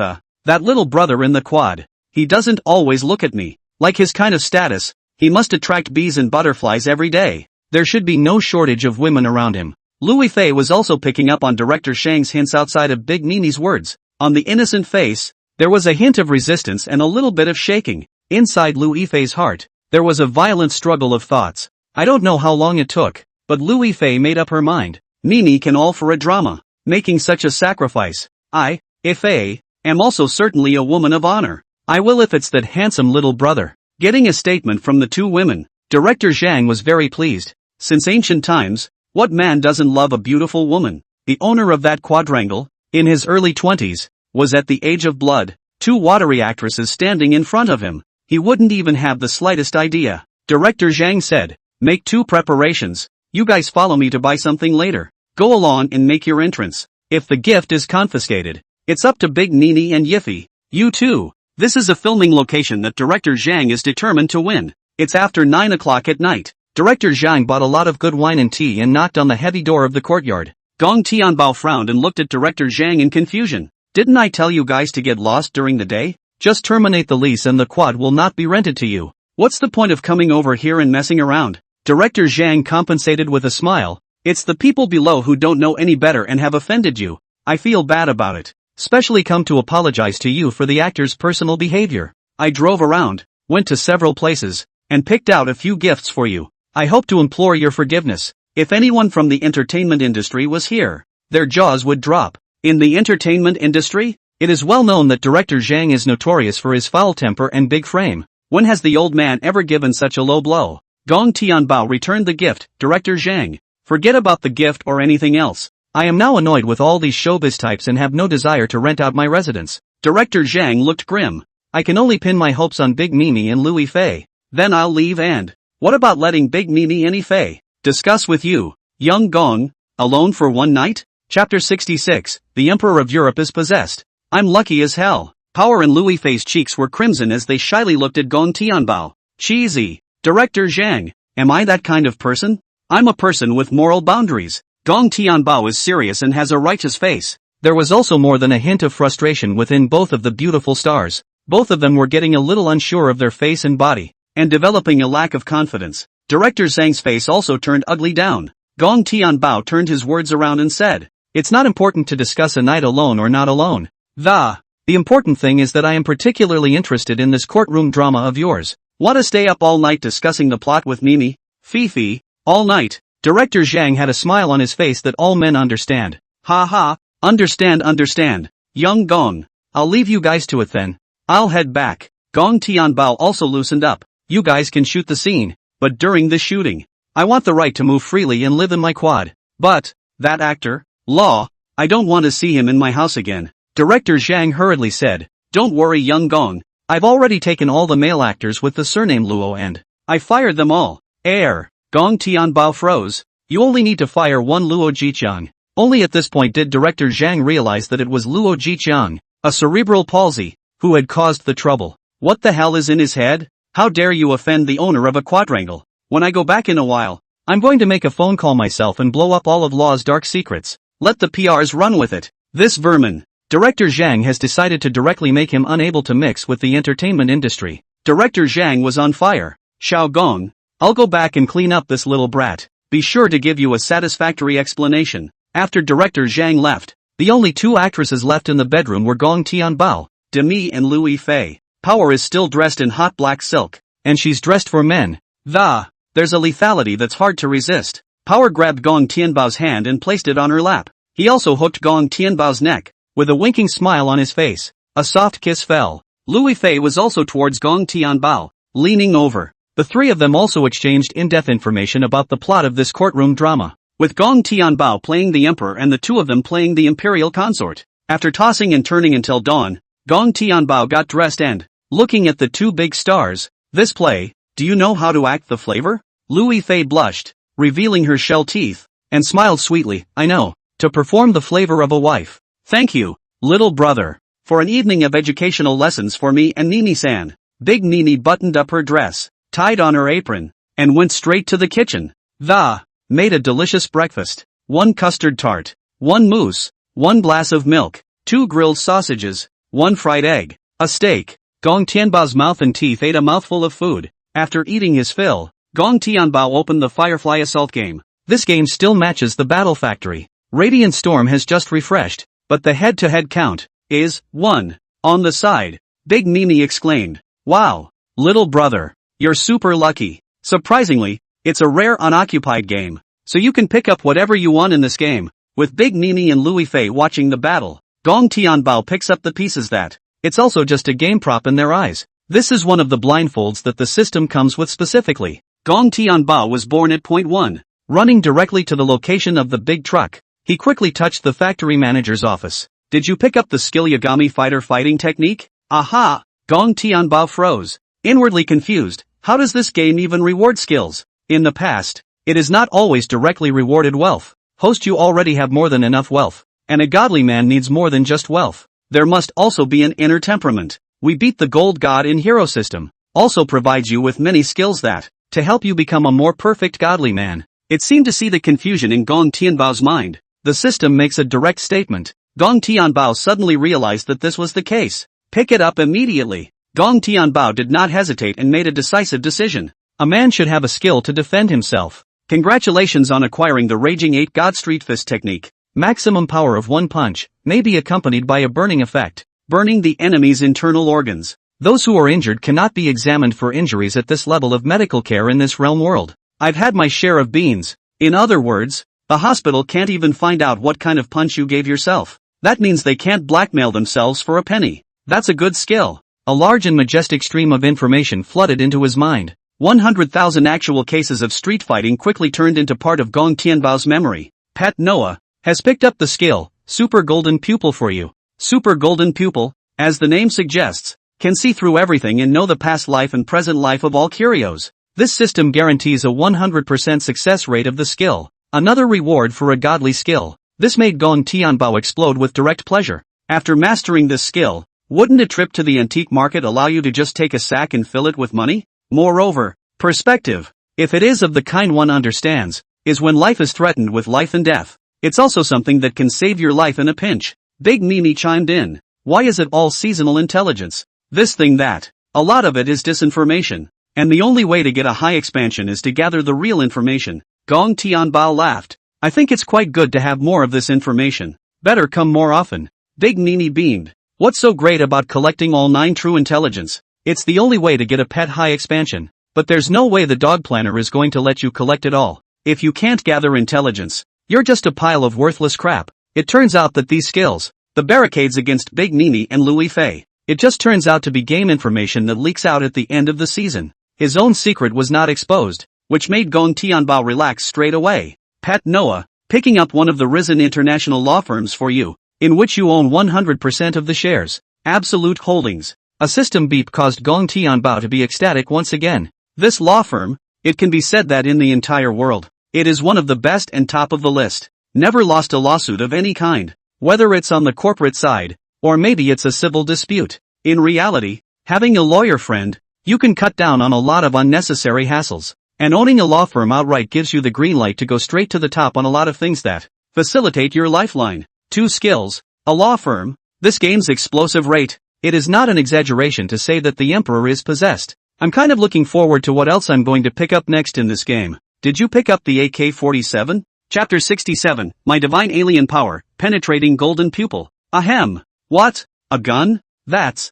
that little brother in the quad, he doesn't always look at me. Like his kind of status, he must attract bees and butterflies every day. There should be no shortage of women around him. Louis Fei was also picking up on Director Zhang's hints outside of Big Mimi's words. On the innocent face, there was a hint of resistance and a little bit of shaking. Inside Louis Fei's heart, there was a violent struggle of thoughts. I don't know how long it took, but Louis Fei made up her mind. Mimi can all for a drama, making such a sacrifice. I, Ifei, am also certainly a woman of honor. I will if it's that handsome little brother. Getting a statement from the two women, Director Zhang was very pleased. Since ancient times, what man doesn't love a beautiful woman? The owner of that quadrangle, in his early 20s, was at the age of blood. Two watery actresses standing in front of him. He wouldn't even have the slightest idea. Director Zhang said, make 2 preparations. You guys follow me to buy something later. Go along and make your entrance. If the gift is confiscated, it's up to Big Mimi and Yiffy. You too. This is a filming location that Director Zhang is determined to win. It's after 9 o'clock at night. Director Zhang bought a lot of good wine and tea and knocked on the heavy door of the courtyard. Gong Tianbao frowned and looked at Director Zhang in confusion. Didn't I tell you guys to get lost during the day? Just terminate the lease and the quad will not be rented to you. What's the point of coming over here and messing around? Director Zhang compensated with a smile. It's the people below who don't know any better and have offended you. I feel bad about it. Specially come to apologize to you for the actor's personal behavior. I drove around, went to several places, and picked out a few gifts for you. I hope to implore your forgiveness. If anyone from the entertainment industry was here, their jaws would drop. In the entertainment industry, it is well known that Director Zhang is notorious for his foul temper and big frame. When has the old man ever given such a low blow? Gong Tianbao returned the gift. Director Zhang, forget about the gift or anything else. I am now annoyed with all these showbiz types and have no desire to rent out my residence. Director Zhang looked grim. I can only pin my hopes on Big Mimi and Louis Fei. Then I'll leave and... What about letting Big Mimi and Ifei discuss with you, young Gong, alone for one night? Chapter 66, The Emperor of Europe is possessed. I'm lucky as hell. Power and Louis Fei's cheeks were crimson as they shyly looked at Gong Tianbao. Cheesy. Director Zhang, am I that kind of person? I'm a person with moral boundaries. Gong Tianbao is serious and has a righteous face. There was also more than a hint of frustration within both of the beautiful stars. Both of them were getting a little unsure of their face and body, and developing a lack of confidence. Director Zhang's face also turned ugly down. Gong Tianbao turned his words around and said, it's not important to discuss a night alone or not alone. The important thing is that I am particularly interested in this courtroom drama of yours. Want to stay up all night discussing the plot with Mimi? Fifi, all night. Director Zhang had a smile on his face that all men understand. Ha ha, understand. Young Gong, I'll leave you guys to it then. I'll head back. Gong Tianbao also loosened up. You guys can shoot the scene, but during the shooting, I want the right to move freely and live in my quad. But, that actor, Law, I don't want to see him in my house again. Director Zhang hurriedly said, don't worry young Gong, I've already taken all the male actors with the surname Luo and I fired them all. Gong Tianbao froze. You only need to fire one Luo Jiqiang. Only at this point did Director Zhang realize that it was Luo Jiqiang, a cerebral palsy, who had caused the trouble. What the hell is in his head? How dare you offend the owner of a quadrangle? When I go back in a while, I'm going to make a phone call myself and blow up all of Law's dark secrets. Let the PRs run with it. This vermin. Director Zhang has decided to directly make him unable to mix with the entertainment industry. Director Zhang was on fire. Xiao Gong, I'll go back and clean up this little brat. Be sure to give you a satisfactory explanation. After Director Zhang left, the only two actresses left in the bedroom were Gong Tianbao, Demi and Louis Fei. Power is still dressed in hot black silk, and she's dressed for men. There's a lethality that's hard to resist. Power grabbed Gong Tianbao's hand and placed it on her lap. He also hooked Gong Tianbao's neck, with a winking smile on his face. A soft kiss fell. Louis Fei was also towards Gong Tianbao, leaning over. The three of them also exchanged in-depth information about the plot of this courtroom drama, with Gong Tianbao playing the emperor and the two of them playing the imperial consort. After tossing and turning until dawn, Gong Tianbao got dressed and, looking at the two big stars, this play, do you know how to act the flavor? Louis Fei blushed, revealing her shell teeth, and smiled sweetly, I know, to perform the flavor of a wife. Thank you, little brother, for an evening of educational lessons for me and Nini-san. Big Nini buttoned up her dress, tied on her apron, and went straight to the kitchen. Made a delicious breakfast. 1 custard tart, 1 mousse, 1 glass of milk, 2 grilled sausages, 1 fried egg, a steak. Gong Tianbao's mouth and teeth ate a mouthful of food. After eating his fill, Gong Tianbao opened the Firefly Assault game. This game still matches the Battle Factory. Radiant Storm has just refreshed, but the head-to-head count is 1. On the side, Big Mimi exclaimed, wow, little brother, you're super lucky. Surprisingly, it's a rare unoccupied game, so you can pick up whatever you want in this game. With Big Mimi and Louis Fei watching the battle, Gong Tianbao picks up the pieces that, it's also just a game prop in their eyes. This is one of the blindfolds that the system comes with specifically. Gong Tianbao was born at point 1, running directly to the location of the big truck. He quickly touched the factory manager's office. Did you pick up the skill Yagami fighter fighting technique? Aha! Gong Tianbao froze, inwardly confused. How does this game even reward skills? In the past, it has not always directly rewarded wealth. Host, you already have more than enough wealth, and a godly man needs more than just wealth. There must also be an inner temperament. We beat the gold god in hero system, also provides you with many skills that, to help you become a more perfect godly man. It seemed to see the confusion in Gong Tianbao's mind. The system makes a direct statement. Gong Tianbao suddenly realized that this was the case. Pick it up immediately. Gong Tianbao did not hesitate and made a decisive decision. A man should have a skill to defend himself. Congratulations on acquiring the Raging 8 God Street Fist technique. Maximum power of 1 punch, may be accompanied by a burning effect. Burning the enemy's internal organs. Those who are injured cannot be examined for injuries at this level of medical care in this realm world. I've had my share of beans. In other words, the hospital can't even find out what kind of punch you gave yourself. That means they can't blackmail themselves for a penny. That's a good skill. A large and majestic stream of information flooded into his mind. 100,000 actual cases of street fighting quickly turned into part of Gong Tianbao's memory. Pet Noah has picked up the skill, Super Golden Pupil for you. Super Golden Pupil, as the name suggests, can see through everything and know the past life and present life of all curios. This system guarantees a 100% success rate of the skill. Another reward for a godly skill. This made Gong Tianbao explode with direct pleasure. After mastering this skill, wouldn't a trip to the antique market allow you to just take a sack and fill it with money? Moreover, perspective, if it is of the kind one understands, is when life is threatened with life and death. It's also something that can save your life in a pinch. Big Mimi chimed in. Why is it all seasonal intelligence? This thing that. A lot of it is disinformation. And the only way to get a high expansion is to gather the real information. Gong Tianbao laughed. I think it's quite good to have more of this information. Better come more often. Big Nini beamed. What's so great about collecting all 9 true intelligence? It's the only way to get a pet high expansion. But there's no way the dog planner is going to let you collect it all. If you can't gather intelligence, you're just a pile of worthless crap. It turns out that these skills, the barricades against Big Nini and Louis Fei, It just turns out to be game information that leaks out at the end of the season. His own secret was not exposed, which made Gong Tianbao relax straight away. Pat Noah, picking up one of the risen international law firms for you, in which you own 100% of the shares. Absolute Holdings. A system beep caused Gong Tianbao to be ecstatic once again. This law firm, it can be said that in the entire world, it is one of the best and top of the list. Never lost a lawsuit of any kind, whether it's on the corporate side, or maybe it's a civil dispute. In reality, having a lawyer friend, you can cut down on a lot of unnecessary hassles. And owning a law firm outright gives you the green light to go straight to the top on a lot of things that facilitate your lifeline. 2 skills, a law firm, this game's explosive rate. It is not an exaggeration to say that the Emperor is possessed. I'm kind of looking forward to what else I'm going to pick up next in this game. Did you pick up the AK-47? Chapter 67, My Divine Alien Power, Penetrating Golden Pupil. Ahem. What? A gun? That's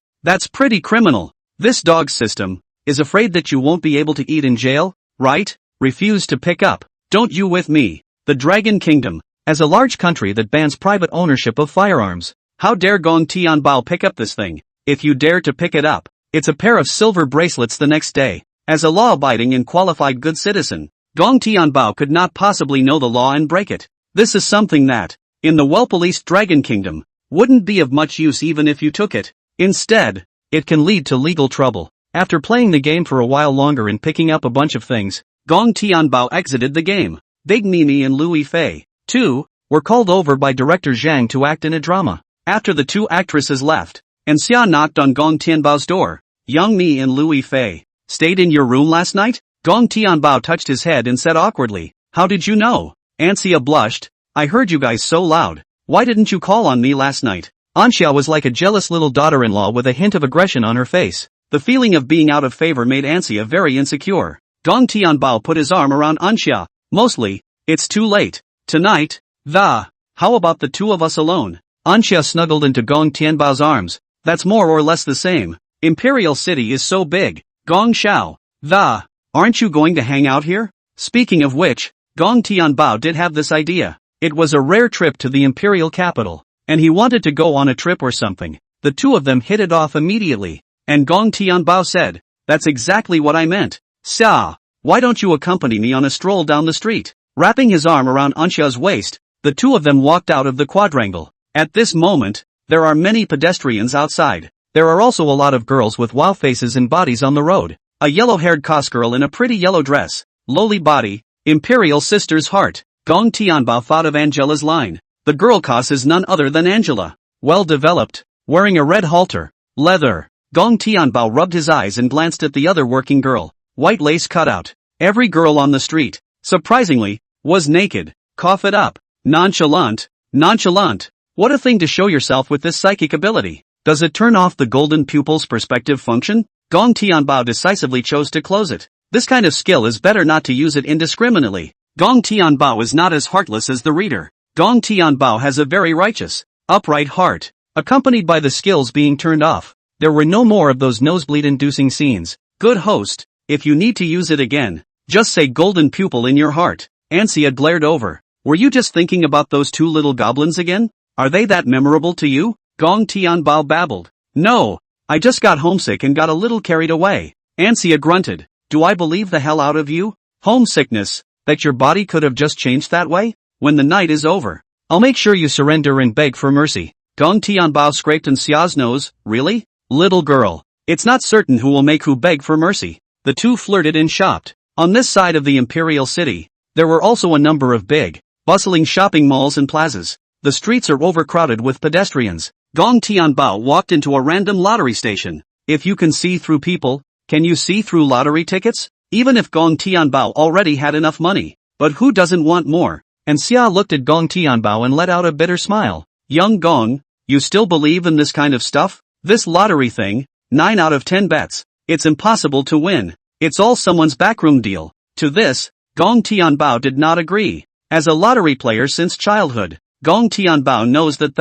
pretty criminal. This dog system is afraid that you won't be able to eat in jail, right? Refuse to pick up. Don't you with me. The Dragon Kingdom, as a large country that bans private ownership of firearms. How dare Gong Tianbao pick up this thing? If you dare to pick it up, it's a pair of silver bracelets the next day. As a law-abiding and qualified good citizen, Gong Tianbao could not possibly know the law and break it. This is something that, in the well-policed Dragon Kingdom, wouldn't be of much use even if you took it. Instead, it can lead to legal trouble. After playing the game for a while longer and picking up a bunch of things, Gong Tianbao exited the game. Big Mimi and Louis Fei, too, were called over by director Zhang to act in a drama. After the 2 actresses left, and Xia knocked on Gong Tianbao's door, Young Mi and Louis Fei, stayed in your room last night? Gong Tianbao touched his head and said awkwardly, how did you know? Anxia blushed, I heard you guys so loud. Why didn't you call on me last night? Anxia was like a jealous little daughter-in-law with a hint of aggression on her face. The feeling of being out of favor made Anxia very insecure. Gong Tianbao put his arm around Anxia. Mostly, it's too late. Tonight, how about the 2 of us alone? Anxia snuggled into Gong Tianbao's arms. That's more or less the same. Imperial City is so big. Gong Xiao, aren't you going to hang out here? Speaking of which, Gong Tianbao did have this idea. It was a rare trip to the imperial capital, and he wanted to go on a trip or something. The 2 of them hit it off immediately, and Gong Tianbao said, that's exactly what I meant. Xia, why don't you accompany me on a stroll down the street? Wrapping his arm around Anxia's waist, the 2 of them walked out of the quadrangle. At this moment, there are many pedestrians outside. There are also a lot of girls with wild faces and bodies on the road. A yellow-haired cos girl in a pretty yellow dress, lowly body, imperial sister's heart. Gong Tianbao thought of Angela's line. The girl cos is none other than Angela. Well developed, wearing a red halter, leather. Gong Tianbao rubbed his eyes and glanced at the other working girl. White lace cutout. Every girl on the street, surprisingly, was naked. Cough it up. Nonchalant. What a thing to show yourself with this psychic ability. Does it turn off the golden pupil's perspective function? Gong Tianbao decisively chose to close it. This kind of skill is better not to use it indiscriminately. Gong Tianbao is not as heartless as the reader. Gong Tianbao has a very righteous, upright heart. Accompanied by the skills being turned off, there were no more of those nosebleed-inducing scenes. Good host, if you need to use it again, just say golden pupil in your heart. Anxia glared over. Were you just thinking about those 2 little goblins again? Are they that memorable to you? Gong Tianbao babbled. No, I just got homesick and got a little carried away. Anxia grunted. Do I believe the hell out of you? Homesickness, that your body could have just changed that way? When the night is over, I'll make sure you surrender and beg for mercy. Gong Tianbao scraped Xia's nose. Really? Little girl. It's not certain who will make who beg for mercy. The 2 flirted and shopped. On this side of the imperial city, there were also a number of big, bustling shopping malls and plazas. The streets are overcrowded with pedestrians. Gong Tianbao walked into a random lottery station. If you can see through people, can you see through lottery tickets? Even if Gong Tianbao already had enough money. But who doesn't want more? And Xia looked at Gong Tianbao and let out a bitter smile. Young Gong, you still believe in this kind of stuff? This lottery thing, 9 out of 10 bets. It's impossible to win. It's all someone's backroom deal. To this, Gong Tianbao did not agree. As a lottery player since childhood, Gong Tianbao knows that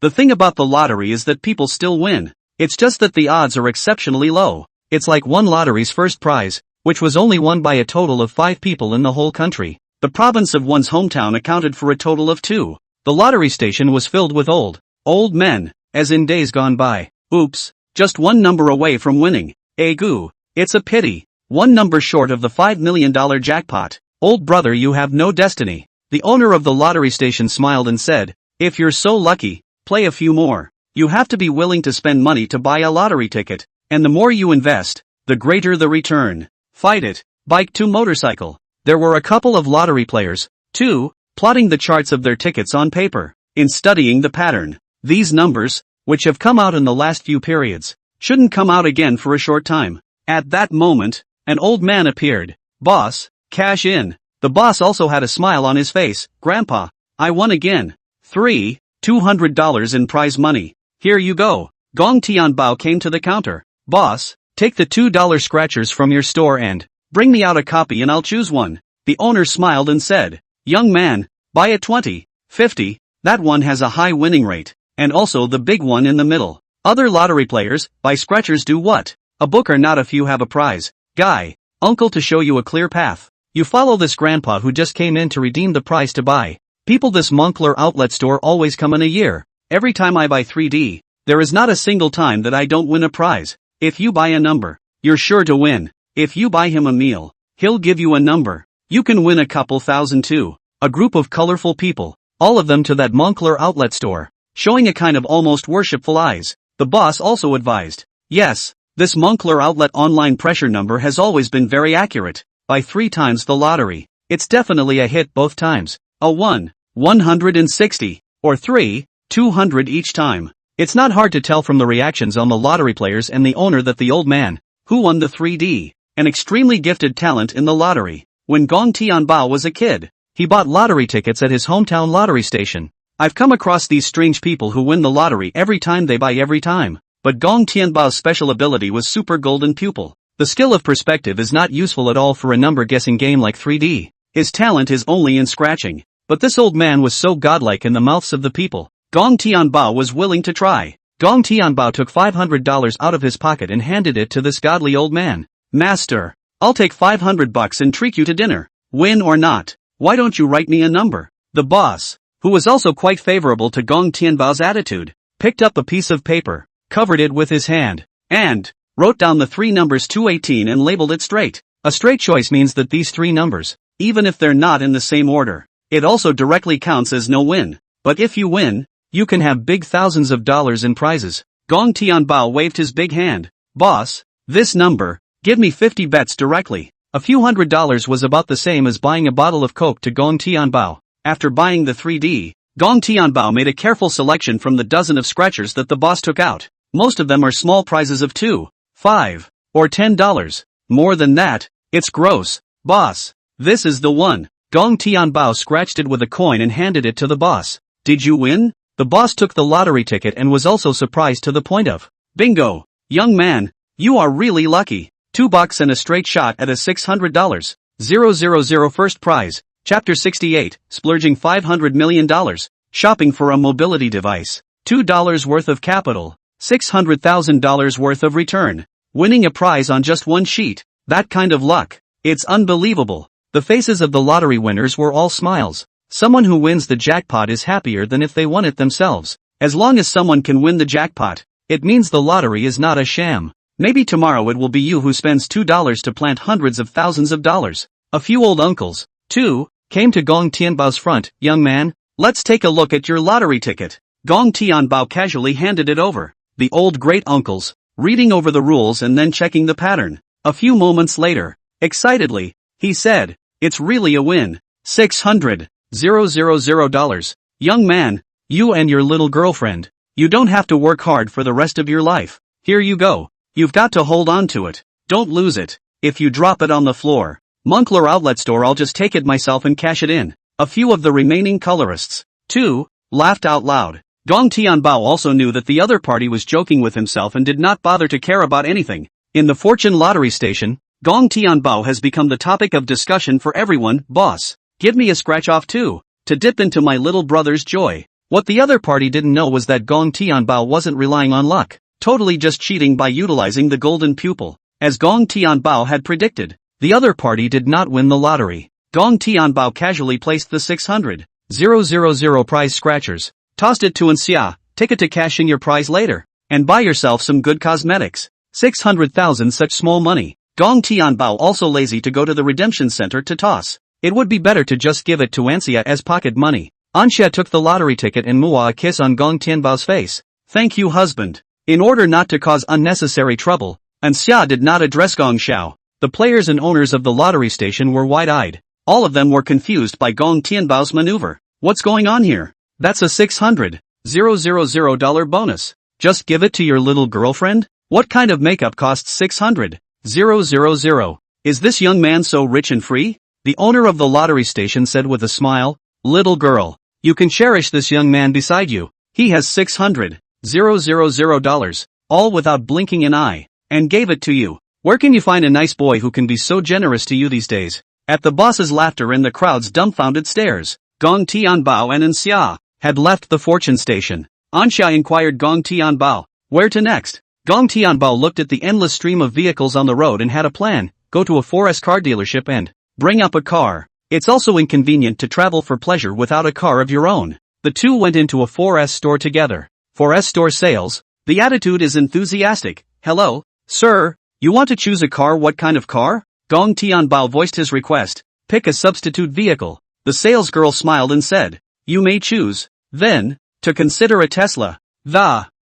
the thing about the lottery is that people still win. It's just that the odds are exceptionally low. It's like one lottery's first prize, which was only won by a total of 5 people in the whole country. The province of one's hometown accounted for a total of 2. The lottery station was filled with old men, as in days gone by. Oops, just one number away from winning. Goo. It's a pity. One number short of the $5 million jackpot. Old brother, you have no destiny. The owner of the lottery station smiled and said, if you're so lucky, play a few more. You have to be willing to spend money to buy a lottery ticket, and the more you invest, the greater the return. Fight it. Bike to motorcycle. There were a couple of lottery players, too, plotting the charts of their tickets on paper. In studying the pattern, these numbers, which have come out in the last few periods, shouldn't come out again for a short time. At that moment, an old man appeared. Boss, cash in. The boss also had a smile on his face. Grandpa, I won again. $200 in prize money. Here you go. Gong Tianbao came to the counter. Boss, take the $2 scratchers from your store and bring me out a copy and I'll choose one. The owner smiled and said, young man, buy a 20, 50, that one has a high winning rate, and also the big one in the middle. Other lottery players, buy scratchers do what? A book or not if you have a prize. Guy, uncle to show you a clear path. You follow this grandpa who just came in to redeem the prize to buy. People, this Moncler outlet store always come in a year. Every time I buy 3D, there is not a single time that I don't win a prize. If you buy a number, you're sure to win. If you buy him a meal, he'll give you a number. You can win a couple thousand too. A group of colorful people, all of them to that Moncler outlet store, showing a kind of almost worshipful eyes. The boss also advised, yes, this Moncler outlet online pressure number has always been very accurate. By 3 times the lottery, it's definitely a hit both times. A 1, 160, or 3, 200 each time. It's not hard to tell from the reactions on the lottery players and the owner that the old man, who won the 3D, an extremely gifted talent in the lottery. When Gong Tianbao was a kid, he bought lottery tickets at his hometown lottery station. I've come across these strange people who win the lottery every time they buy every time. But Gong Tianbao's special ability was super golden pupil. The skill of perspective is not useful at all for a number guessing game like 3D. His talent is only in scratching. But this old man was so godlike in the mouths of the people. Gong Tianbao was willing to try. Gong Tianbao took $500 out of his pocket and handed it to this godly old man. Master, I'll take $500 and treat you to dinner. Win or not, why don't you write me a number? The boss, who was also quite favorable to Gong Tianbao's attitude, picked up a piece of paper, covered it with his hand, and wrote down the 3 numbers 218 and labeled it straight. A straight choice means that these 3 numbers, even if they're not in the same order, it also directly counts as no win. But if you win, you can have big thousands of dollars in prizes. Gong Tianbao waved his big hand. Boss, this number, give me 50 bets directly. A few $100s was about the same as buying a bottle of Coke to Gong Tianbao. After buying the 3D, Gong Tianbao made a careful selection from the dozen of scratchers that the boss took out. Most of them are small prizes of $2, $5, or $10. More than that, it's gross. Boss, this is the one. Gong Tianbao scratched it with a coin and handed it to the boss. Did you win? The boss took the lottery ticket and was also surprised to the point of, bingo, young man, you are really lucky. $2 and a straight shot at a $600. 000 first prize. Chapter 68, splurging $500 million. Shopping for a mobility device. $2 worth of capital. $600,000 worth of return. Winning a prize on just one sheet. That kind of luck. It's unbelievable. The faces of the lottery winners were all smiles. Someone who wins the jackpot is happier than if they won it themselves. As long as someone can win the jackpot, it means the lottery is not a sham. Maybe tomorrow it will be you who spends $2 to plant hundreds of thousands of dollars. A few old uncles, too, came to Gong Tianbao's front. Young man, let's take a look at your lottery ticket. Gong Tianbao casually handed it over. The old great uncles, reading over the rules and then checking the pattern. A few moments later, excitedly, he said, it's really a win. $600,000. Young man, you and your little girlfriend, you don't have to work hard for the rest of your life. Here you go. You've got to hold on to it. Don't lose it. If you drop it on the floor, Moncler outlet store, I'll just take it myself and cash it in. A few of the remaining colorists, too, laughed out loud. Gong Tianbao also knew that the other party was joking with himself and did not bother to care about anything. In the fortune lottery station, Gong Tianbao has become the topic of discussion for everyone. Boss, give me a scratch off too, to dip into my little brother's joy. What the other party didn't know was that Gong Tianbao wasn't relying on luck, totally just cheating by utilizing the golden pupil. As Gong Tianbao had predicted, the other party did not win the lottery. Gong Tianbao casually placed the 600,000 prize scratchers, tossed it to Anxia, take it to cash in your prize later, and buy yourself some good cosmetics. 600,000 such small money. Gong Tianbao also lazy to go to the redemption center to toss. It would be better to just give it to Anxia as pocket money. Anxia took the lottery ticket and Manhwa a kiss on Gong Tianbao's face. Thank you, husband. In order not to cause unnecessary trouble, Anxia did not address Gong Xiao. The players and owners of the lottery station were wide-eyed. All of them were confused by Gong Tianbao's maneuver. What's going on here? That's a $600,000 bonus. Just give it to your little girlfriend? What kind of makeup costs $600,000? Is this young man so rich and free? The owner of the lottery station said with a smile. Little girl, you can cherish this young man beside you. He has $600,000, all without blinking an eye, and gave it to you. Where can you find a nice boy who can be so generous to you these days? At the boss's laughter and the crowd's dumbfounded stares, Gong Tianbao and Anxia had left the fortune station. Anxia inquired Gong Tianbao, where to next? Gong Tianbao looked at the endless stream of vehicles on the road and had a plan. Go to a 4S car dealership and bring up a car. It's also inconvenient to travel for pleasure without a car of your own. The two went into a 4S store together. 4S store sales. The attitude is enthusiastic. Hello, sir. You want to choose a car? What kind of car? Gong Tianbao voiced his request. Pick a substitute vehicle. The salesgirl smiled and said, you may choose, then, to consider a Tesla,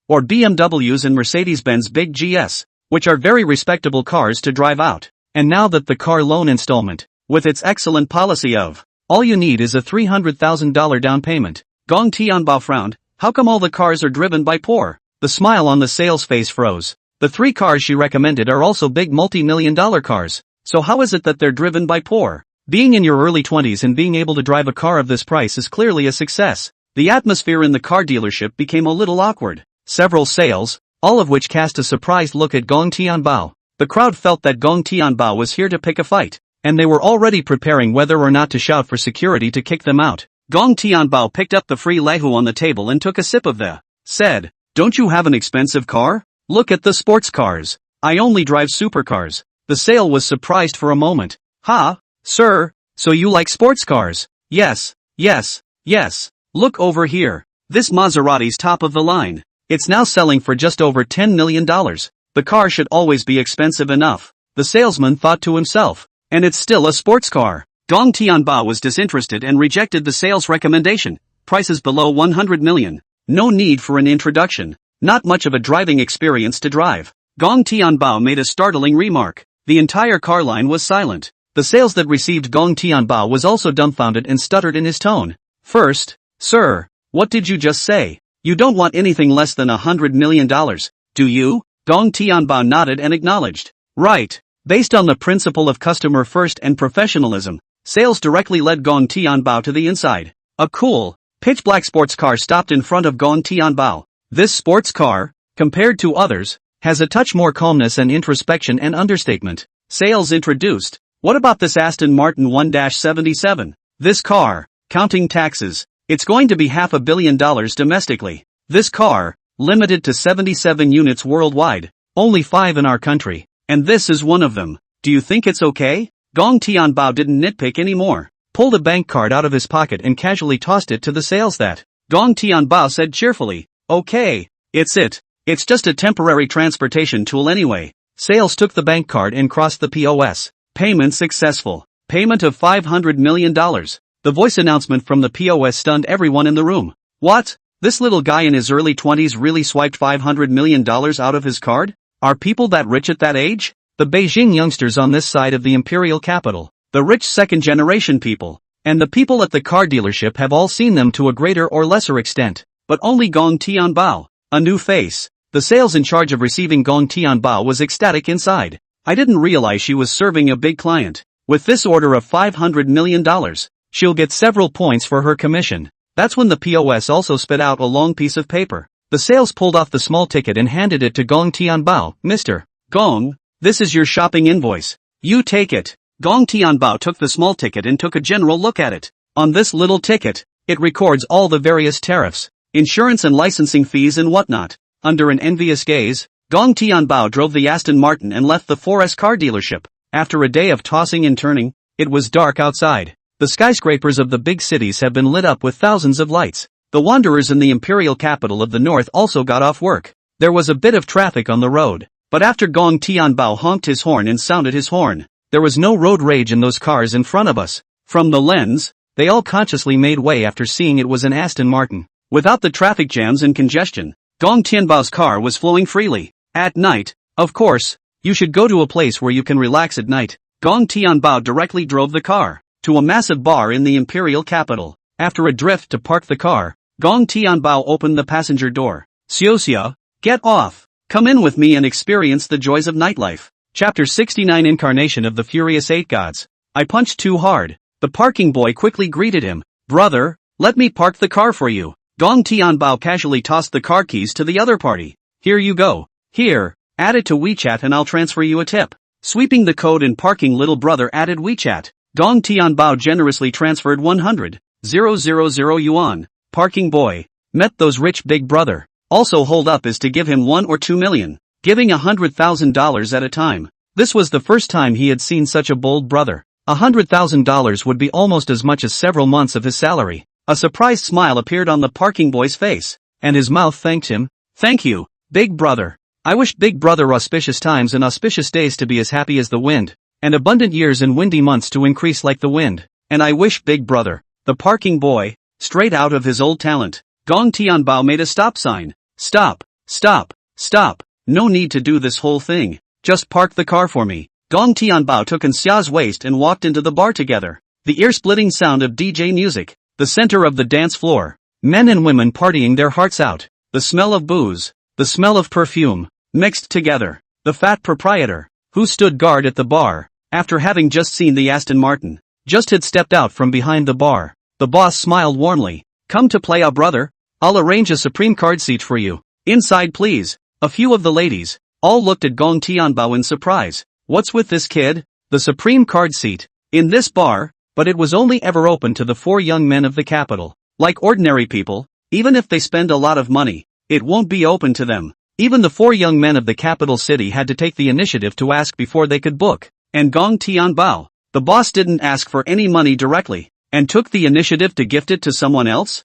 or BMWs and Mercedes-Benz Big GS, which are very respectable cars to drive out. And now that the car loan installment, with its excellent policy of, all you need is a $300,000 down payment. Gong Tianbao frowned. How come all the cars are driven by poor? The smile on the sales face froze. The 3 cars she recommended are also big multi-million-dollar cars. So how is it that they're driven by poor? Being in your early 20s and being able to drive a car of this price is clearly a success. The atmosphere in the car dealership became a little awkward. Several sales, all of which cast a surprised look at Gong Tianbao. The crowd felt that Gong Tianbao was here to pick a fight, and they were already preparing whether or not to shout for security to kick them out. Gong Tianbao picked up the free lahu on the table and took a sip of the, said, don't you have an expensive car? Look at the sports cars. I only drive supercars. The sale was surprised for a moment. Ha, sir, so you like sports cars? Yes. Look over here. This Maserati's top of the line. It's now selling for just over $10 million. The car should always be expensive enough. The salesman thought to himself. And it's still a sports car. Gong Tianbao was disinterested and rejected the sales recommendation. Prices below 100 million. No need for an introduction. Not much of a driving experience to drive. Gong Tianbao made a startling remark. The entire car line was silent. The sales that received Gong Tianbao was also dumbfounded and stuttered in his tone. First, sir, what did you just say? You don't want anything less than $100 million, do you? Gong Tianbao nodded and acknowledged. Right. Based on the principle of customer first and professionalism, sales directly led Gong Tianbao to the inside. A cool, pitch-black sports car stopped in front of Gong Tianbao. This sports car, compared to others, has a touch more calmness and introspection and understatement. Sales introduced. What about this Aston Martin 1-77? This car, counting taxes, it's going to be $500 million domestically. This car, limited to 77 units worldwide, only 5 in our country, and this is one of them. Do you think it's okay? Gong Tianbao didn't nitpick anymore, pulled a bank card out of his pocket and casually tossed it to the sales that. Gong Tianbao said cheerfully, okay, it's just a temporary transportation tool anyway. Sales took the bank card and crossed the POS. Payment successful. Payment of $500 million. The voice announcement from the POS stunned everyone in the room. What? This little guy in his early 20s really swiped $500 million out of his card? Are people that rich at that age? The Beijing youngsters on this side of the imperial capital, the rich second-generation people, and the people at the car dealership have all seen them to a greater or lesser extent, but only Gong Tianbao, a new face. The sales in charge of receiving Gong Tianbao was ecstatic inside. I didn't realize she was serving a big client. With this order of $500 million, she'll get several points for her commission. That's when the POS also spit out a long piece of paper. The sales pulled off the small ticket and handed it to Gong Tianbao. Mr. Gong, this is your shopping invoice. You take it. Gong Tianbao took the small ticket and took a general look at it. On this little ticket, it records all the various tariffs, insurance and licensing fees and whatnot. Under an envious gaze, Gong Tianbao drove the Aston Martin and left the 4S car dealership. After a day of tossing and turning, it was dark outside. The skyscrapers of the big cities have been lit up with thousands of lights. The wanderers in the imperial capital of the north also got off work. There was a bit of traffic on the road, but after Gong Tianbao honked his horn and sounded his horn, there was no road rage in those cars in front of us. From the lens, they all consciously made way after seeing it was an Aston Martin. Without the traffic jams and congestion, Gong Tianbao's car was flowing freely. At night, of course, you should go to a place where you can relax at night. Gong Tianbao directly drove the car to a massive bar in the imperial capital. After a drift to park the car, Gong Tianbao opened the passenger door. Xiaoxia, get off. Come in with me and experience the joys of nightlife. Chapter 69 Incarnation of the Furious Eight Gods. I punched too hard. The parking boy quickly greeted him. Brother, let me park the car for you. Gong Tianbao casually tossed the car keys to the other party. Here you go. Here, add it to WeChat and I'll transfer you a tip. Sweeping the code in parking, little brother added WeChat. Gong Tianbao generously transferred 100,000 yuan. Parking boy, met those rich big brother. Also hold up is to give him 1 or 2 million, giving $100,000 at a time. This was the first time he had seen such a bold brother. $100,000 would be almost as much as several months of his salary. A surprised smile appeared on the parking boy's face, and his mouth thanked him. Thank you, big brother. I wish big brother auspicious times and auspicious days to be as happy as the wind, and abundant years and windy months to increase like the wind. And I wish big brother, the parking boy, straight out of his old talent. Gong Tianbao made a stop sign. Stop, stop, stop. No need to do this whole thing. Just park the car for me. Gong Tianbao took Xia's waist and walked into the bar together. The ear-splitting sound of DJ music, the center of the dance floor. Men and women partying their hearts out. The smell of booze, the smell of perfume, mixed together. The fat proprietor, who stood guard at the bar, after having just seen the Aston Martin, just had stepped out from behind the bar. The boss smiled warmly. Come to play, brother? I'll arrange a supreme card seat for you. Inside please. A few of the ladies all looked at Gong Tianbao in surprise. What's with this kid? The supreme card seat. In this bar, but it was only ever open to the 4 young men of the capital. Like ordinary people, even if they spend a lot of money, it won't be open to them. Even the 4 young men of the capital city had to take the initiative to ask before they could book. And Gong Tianbao, the boss, didn't ask for any money directly, and took the initiative to gift it to someone else?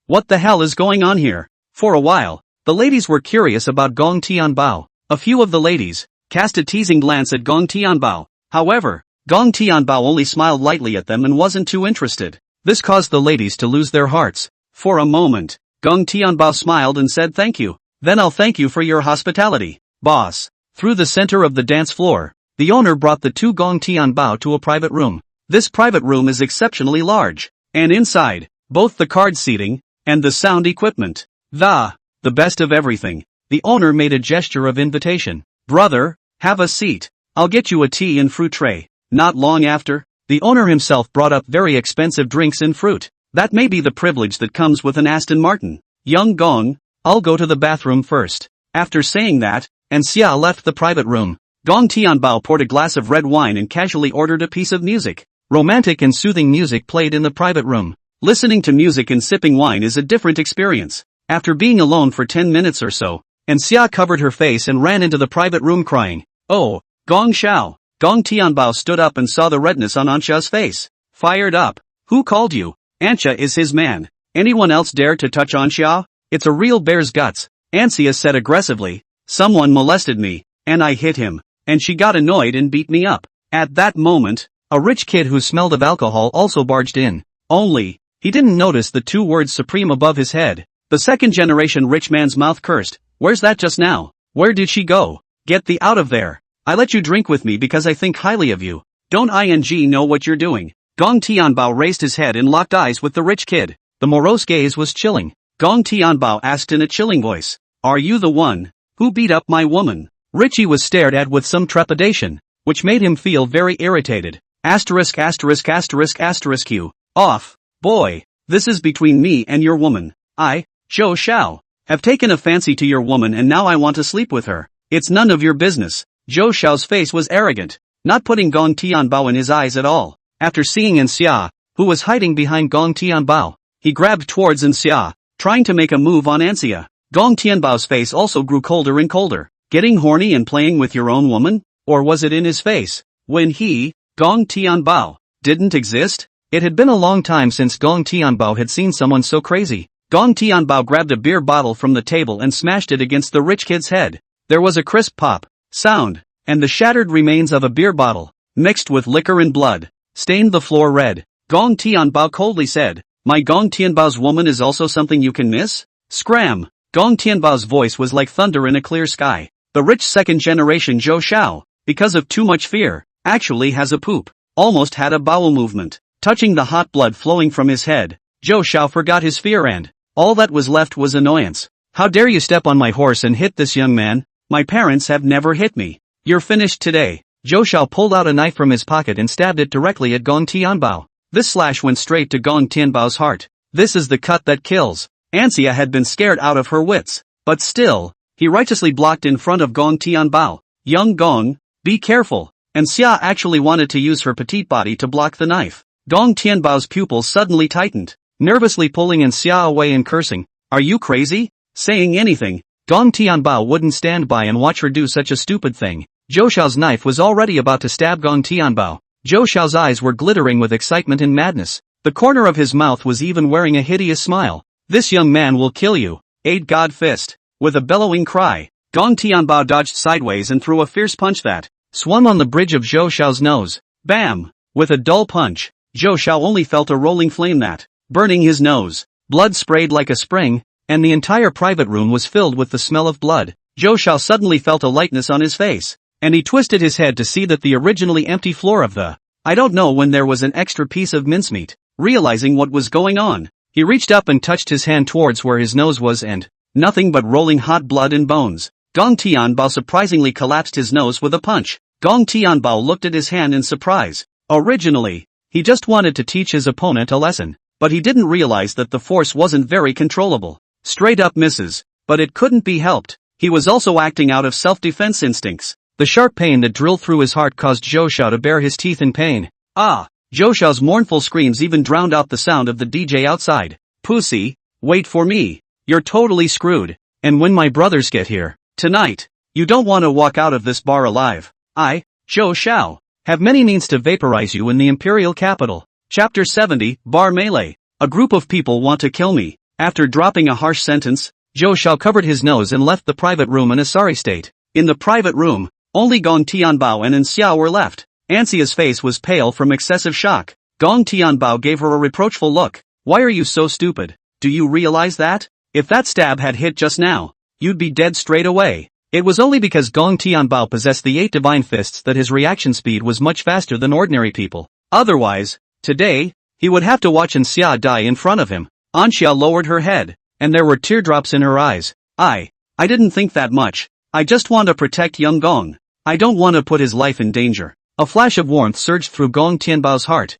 What the hell is going on here? For a while, the ladies were curious about Gong Tianbao. A few of the ladies cast a teasing glance at Gong Tianbao. However, Gong Tianbao only smiled lightly at them and wasn't too interested. This caused the ladies to lose their hearts. For a moment, Gong Tianbao smiled and said thank you. Then I'll thank you for your hospitality, boss. Through the center of the dance floor, the owner brought the 2 Gong Tianbao to a private room. This private room is exceptionally large, and inside, both the card seating and the sound equipment, the best of everything. The owner made a gesture of invitation. Brother, have a seat. I'll get you a tea and fruit tray. Not long after, the owner himself brought up very expensive drinks and fruit. That may be the privilege that comes with an Aston Martin. Young Gong, I'll go to the bathroom first. After saying that, and Xia left the private room, Gong Tianbao poured a glass of red wine and casually ordered a piece of music. Romantic and soothing music played in the private room. Listening to music and sipping wine is a different experience. After being alone for 10 minutes or so, and Xia covered her face and ran into the private room crying, "Oh, Gong Xiao." Gong Tianbao stood up and saw the redness on Anxia's face. Fired up. Who called you? Anxia is his man. Anyone else dare to touch Anxia? It's a real bear's guts. Anxia said aggressively. Someone molested me, and I hit him, and she got annoyed and beat me up. At that moment, a rich kid who smelled of alcohol also barged in. Only, he didn't notice the 2 words supreme above his head. The second-generation rich man's mouth cursed. Where's that just now? Where did she go? Get thee out of there. I let you drink with me because I think highly of you. Don't know what you're doing? Gong Tianbao raised his head and locked eyes with the rich kid. The morose gaze was chilling. Gong Tianbao asked in a chilling voice. Are you the one who beat up my woman? Richie was stared at with some trepidation, which made him feel very irritated. Asterisk asterisk asterisk asterisk you. Off, boy. This is between me and your woman. I, Zhou Xiao, have taken a fancy to your woman and now I want to sleep with her. It's none of your business. Zhou Xiao's face was arrogant, not putting Gong Tianbao in his eyes at all. After seeing Xia, who was hiding behind Gong Tianbao, he grabbed towards Xia, trying to make a move on Anxia. Gong Tianbao's face also grew colder and colder. Getting horny and playing with your own woman? Or was it in his face? When he, Gong Tianbao, didn't exist? It had been a long time since Gong Tianbao had seen someone so crazy. Gong Tianbao grabbed a beer bottle from the table and smashed it against the rich kid's head. There was a crisp pop sound, and the shattered remains of a beer bottle, mixed with liquor and blood, stained the floor red. Gong Tianbao coldly said, "My Gong Tianbao's woman is also something you can miss?" Scram! Gong Tianbao's voice was like thunder in a clear sky. The rich second-generation Zhou Xiao, because of too much fear, actually has a poop. Almost had a bowel movement. Touching the hot blood flowing from his head, Zhou Xiao forgot his fear and all that was left was annoyance. "How dare you step on my horse and hit this young man? My parents have never hit me. You're finished today." Zhou Xiao pulled out a knife from his pocket and stabbed it directly at Gong Tianbao. This slash went straight to Gong Tianbao's heart. This is the cut that kills. Anxia had been scared out of her wits, but still, he righteously blocked in front of Gong Tianbao. "Young Gong, be careful." And Xia actually wanted to use her petite body to block the knife. Gong Tianbao's pupils suddenly tightened, nervously pulling Xia away and cursing, "Are you crazy?" Saying anything, Gong Tianbao wouldn't stand by and watch her do such a stupid thing. Zhou Xiao's knife was already about to stab Gong Tianbao. Zhou Xiao's eyes were glittering with excitement and madness. The corner of his mouth was even wearing a hideous smile. "This young man will kill you." Aid God fist. With a bellowing cry, Gong Tianbao dodged sideways and threw a fierce punch that swung on the bridge of Zhou Xiao's nose. Bam! With a dull punch, Zhou Xiao only felt a rolling flame that burning his nose. Blood sprayed like a spring, and the entire private room was filled with the smell of blood. Zhou Xiao suddenly felt a lightness on his face, and he twisted his head to see that the originally empty floor of the I don't know when there was an extra piece of mincemeat. Realizing what was going on, he reached up and touched his hand towards where his nose was and nothing but rolling hot blood and bones. Gong Tianbao surprisingly collapsed his nose with a punch. Gong Tianbao looked at his hand in surprise. Originally, he just wanted to teach his opponent a lesson, but he didn't realize that the force wasn't very controllable. Straight up misses, but it couldn't be helped. He was also acting out of self-defense instincts. The sharp pain that drilled through his heart caused Zhou Xiao to bare his teeth in pain. Ah! Zhou Xiao's mournful screams even drowned out the sound of the DJ outside. "Pussy, wait for me. You're totally screwed. And when my brothers get here tonight, you don't want to walk out of this bar alive. I, Zhou Xiao, have many means to vaporize you in the imperial capital." Chapter 70, Bar Melee. A group of people want to kill me. After dropping a harsh sentence, Zhou Xiao covered his nose and left the private room in a sorry state. In the private room, only Gong Tianbao and Xia were left. Anxia's face was pale from excessive shock. Gong Tianbao gave her a reproachful look. "Why are you so stupid? Do you realize that? If that stab had hit just now, you'd be dead straight away." It was only because Gong Tianbao possessed the 8 divine fists that his reaction speed was much faster than ordinary people. Otherwise, today, he would have to watch Xia die in front of him. Anxia lowered her head, and there were teardrops in her eyes. I didn't think that much. I just want to protect young Gong. I don't want to put his life in danger." A flash of warmth surged through Gong Tianbao's heart.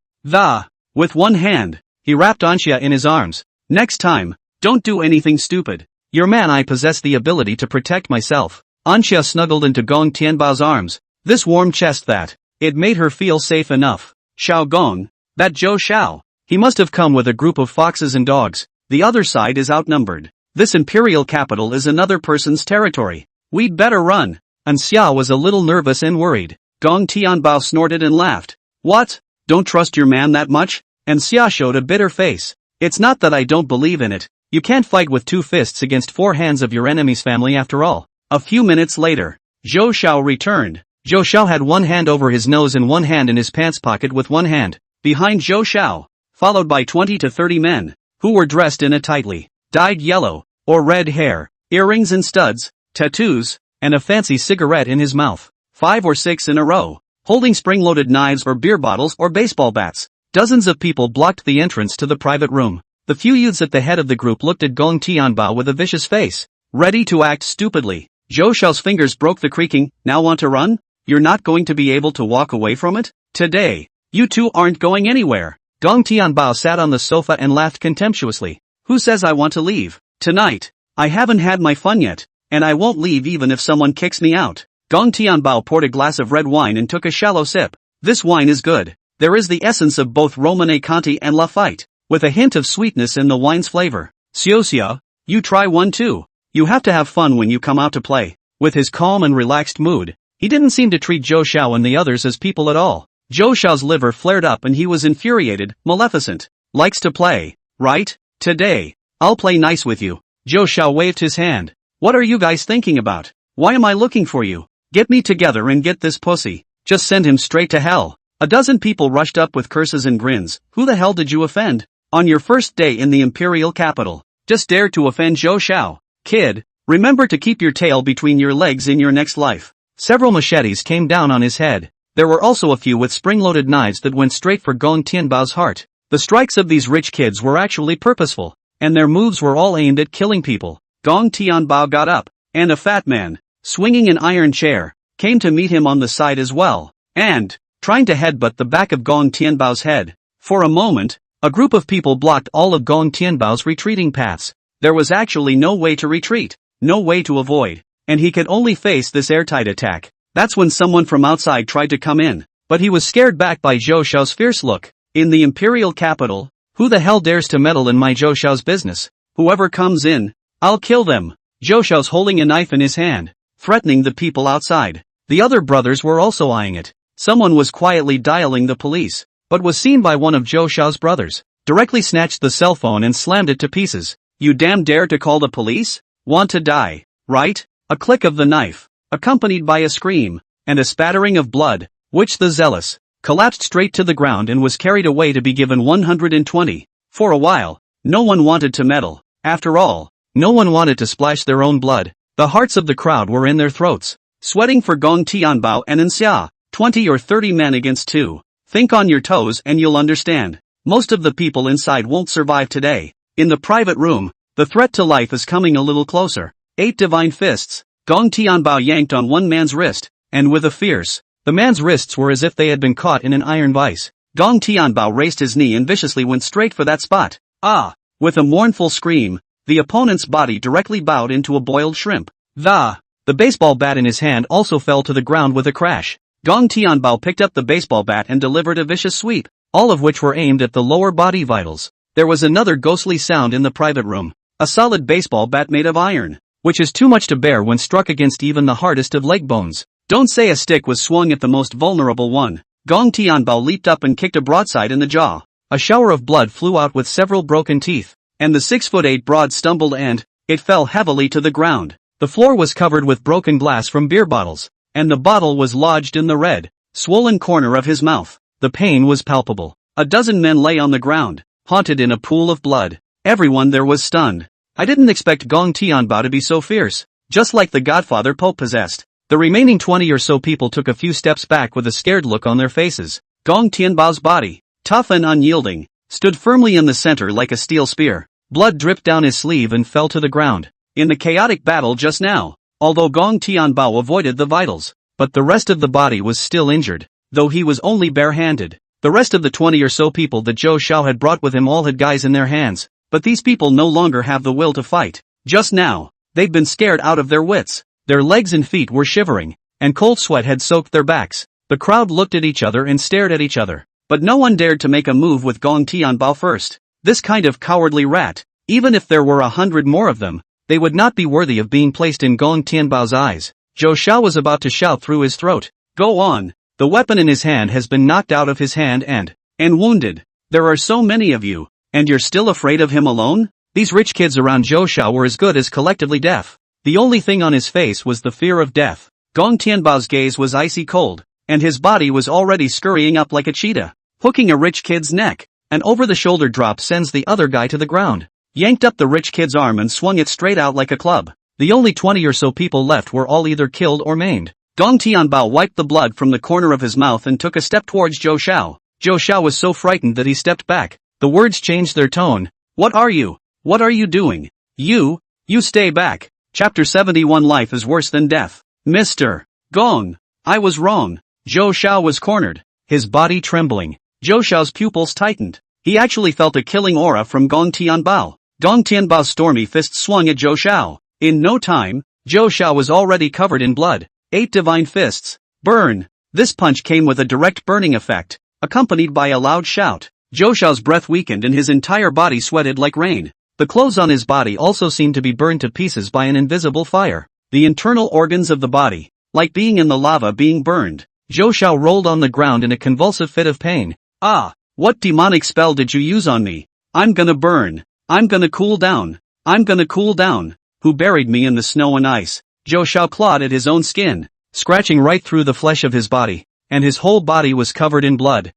With one hand, he wrapped Anxia in his arms. "Next time, don't do anything stupid. Your man, I possess the ability to protect myself." Anxia snuggled into Gong Tianbao's arms. This warm chest that it made her feel safe enough. "Xiao Gong, that Zhou Xiao, he must have come with a group of foxes and dogs. The other side is outnumbered. This imperial capital is another person's territory. We'd better run." And Xia was a little nervous and worried. Gong Tianbao snorted and laughed. "What? Don't trust your man that much?" And Xia showed a bitter face. "It's not that I don't believe in it. You can't fight with 2 fists against 4 hands of your enemy's family after all." A few minutes later, Zhou Xiao returned. Zhou Xiao had one hand over his nose and one hand in his pants pocket with one hand behind Zhou Xiao, followed by 20 to 30 men, who were dressed in a tightly dyed yellow or red hair, earrings and studs, tattoos, and a fancy cigarette in his mouth. 5 or 6 in a row, holding spring-loaded knives or beer bottles or baseball bats. Dozens of people blocked the entrance to the private room. The few youths at the head of the group looked at Gong Tianbao with a vicious face, ready to act stupidly. Zhou Xiao's fingers broke the creaking. "Now want to run? You're not going to be able to walk away from it? Today, you two aren't going anywhere." Gong Tianbao sat on the sofa and laughed contemptuously. "Who says I want to leave? Tonight, I haven't had my fun yet, and I won't leave even if someone kicks me out." Gong Tianbao poured a glass of red wine and took a shallow sip. "This wine is good. There is the essence of both Romane Conti and Lafite, with a hint of sweetness in the wine's flavor. Xia, you try one too. You have to have fun when you come out to play." With his calm and relaxed mood, he didn't seem to treat Zhou Xiao and the others as people at all. Zhou Xiao's liver flared up and he was infuriated. "Maleficent. Likes to play, right? Today, I'll play nice with you. Zhou Xiao waved his hand. What are you guys thinking about? Why am I looking for you? Get me together and get this pussy. Just send him straight to hell. A dozen people rushed up with curses and grins. Who the hell did you offend? On your first day in the imperial capital. Just dare to offend Zhou Xiao. Kid, remember to keep your tail between your legs in your next life. Several machetes came down on his head. There were also a few with spring-loaded knives that went straight for Gong Tianbao's heart. The strikes of these rich kids were actually purposeful, and their moves were all aimed at killing people. Gong Tianbao got up, and a fat man, swinging an iron chair, came to meet him on the side as well, and, trying to headbutt the back of Gong Tianbao's head. For a moment, a group of people blocked all of Gong Tianbao's retreating paths. There was actually no way to retreat, no way to avoid, and he could only face this airtight attack. That's when someone from outside tried to come in, but he was scared back by Zhou Xiao's fierce look. In the imperial capital, who the hell dares to meddle in my Zhou Xiao's business? Whoever comes in, I'll kill them. Zhou Xiao's holding a knife in his hand, threatening the people outside. The other brothers were also eyeing it. Someone was quietly dialing the police, but was seen by one of Zhou Xiao's brothers, directly snatched the cell phone and slammed it to pieces. You damn dare to call the police? Want to die, right? A click of the knife, accompanied by a scream, and a spattering of blood, which the zealous, collapsed straight to the ground and was carried away to be given 120. For a while, no one wanted to meddle. After all, no one wanted to splash their own blood. The hearts of the crowd were in their throats, sweating for Gong Tianbao and Xia, 20 or 30 men against 2. Think on your toes and you'll understand. Most of the people inside won't survive today. In the private room, the threat to life is coming a little closer. 8 divine fists. Gong Tianbao yanked on one man's wrist, and with a fierce, the man's wrists were as if they had been caught in an iron vice. Gong Tianbao raised his knee and viciously went straight for that spot. Ah! With a mournful scream, the opponent's body directly bowed into a boiled shrimp. The baseball bat in his hand also fell to the ground with a crash. Gong Tianbao picked up the baseball bat and delivered a vicious sweep, all of which were aimed at the lower body vitals. There was another ghostly sound in the private room. A solid baseball bat made of iron, which is too much to bear when struck against even the hardest of leg bones. Don't say a stick was swung at the most vulnerable one. Gong Tianbao leaped up and kicked a broadside in the jaw. A shower of blood flew out with several broken teeth, and the 6'8" broad stumbled and, it fell heavily to the ground. The floor was covered with broken glass from beer bottles, and the bottle was lodged in the red, swollen corner of his mouth. The pain was palpable. A dozen men lay on the ground, haunted in a pool of blood. Everyone there was stunned. I didn't expect Gong Tianbao to be so fierce, just like the Godfather Pope possessed. The remaining 20 or so people took a few steps back with a scared look on their faces. Gong Tianbao's body, tough and unyielding, stood firmly in the center like a steel spear. Blood dripped down his sleeve and fell to the ground. In the chaotic battle just now, although Gong Tianbao avoided the vitals, but the rest of the body was still injured, though he was only barehanded. The rest of the 20 or so people that Zhou Xiao had brought with him all had guys in their hands, but these people no longer have the will to fight. Just now, they'd been scared out of their wits. Their legs and feet were shivering, and cold sweat had soaked their backs. The crowd looked at each other and stared at each other, but no one dared to make a move with Gong Tianbao first. This kind of cowardly rat, even if there were 100 more of them, they would not be worthy of being placed in Gong Tianbao's eyes. Zhou Xiao was about to shout through his throat. Go on. The weapon in his hand has been knocked out of his hand and wounded. There are so many of you, and you're still afraid of him alone? These rich kids around Zhou Xiao were as good as collectively deaf. The only thing on his face was the fear of death. Gong Tianbao's gaze was icy cold, and his body was already scurrying up like a cheetah, hooking a rich kid's neck. An over-the-shoulder drop sends the other guy to the ground. Yanked up the rich kid's arm and swung it straight out like a club. The only 20 or so people left were all either killed or maimed. Gong Tianbao wiped the blood from the corner of his mouth and took a step towards Zhou Xiao. Zhou Xiao was so frightened that he stepped back. The words changed their tone. What are you? What are you doing? You stay back. Chapter 71 Life is worse than death. Mr. Gong, I was wrong. Zhou Xiao was cornered, his body trembling. Zhou Xiao's pupils tightened. He actually felt a killing aura from Gong Tianbao. Gong Tianbao's stormy fist swung at Zhou Xiao. In no time, Zhou Xiao was already covered in blood. 8 divine fists. Burn. This punch came with a direct burning effect, accompanied by a loud shout. Zhou Xiao's breath weakened and his entire body sweated like rain. The clothes on his body also seemed to be burned to pieces by an invisible fire. The internal organs of the body, like being in the lava being burned. Zhou Xiao rolled on the ground in a convulsive fit of pain. Ah! What demonic spell did you use on me? I'm gonna burn. I'm gonna cool down. I'm gonna cool down. Who buried me in the snow and ice? Zhou Xiao clawed at his own skin, scratching right through the flesh of his body, and his whole body was covered in blood.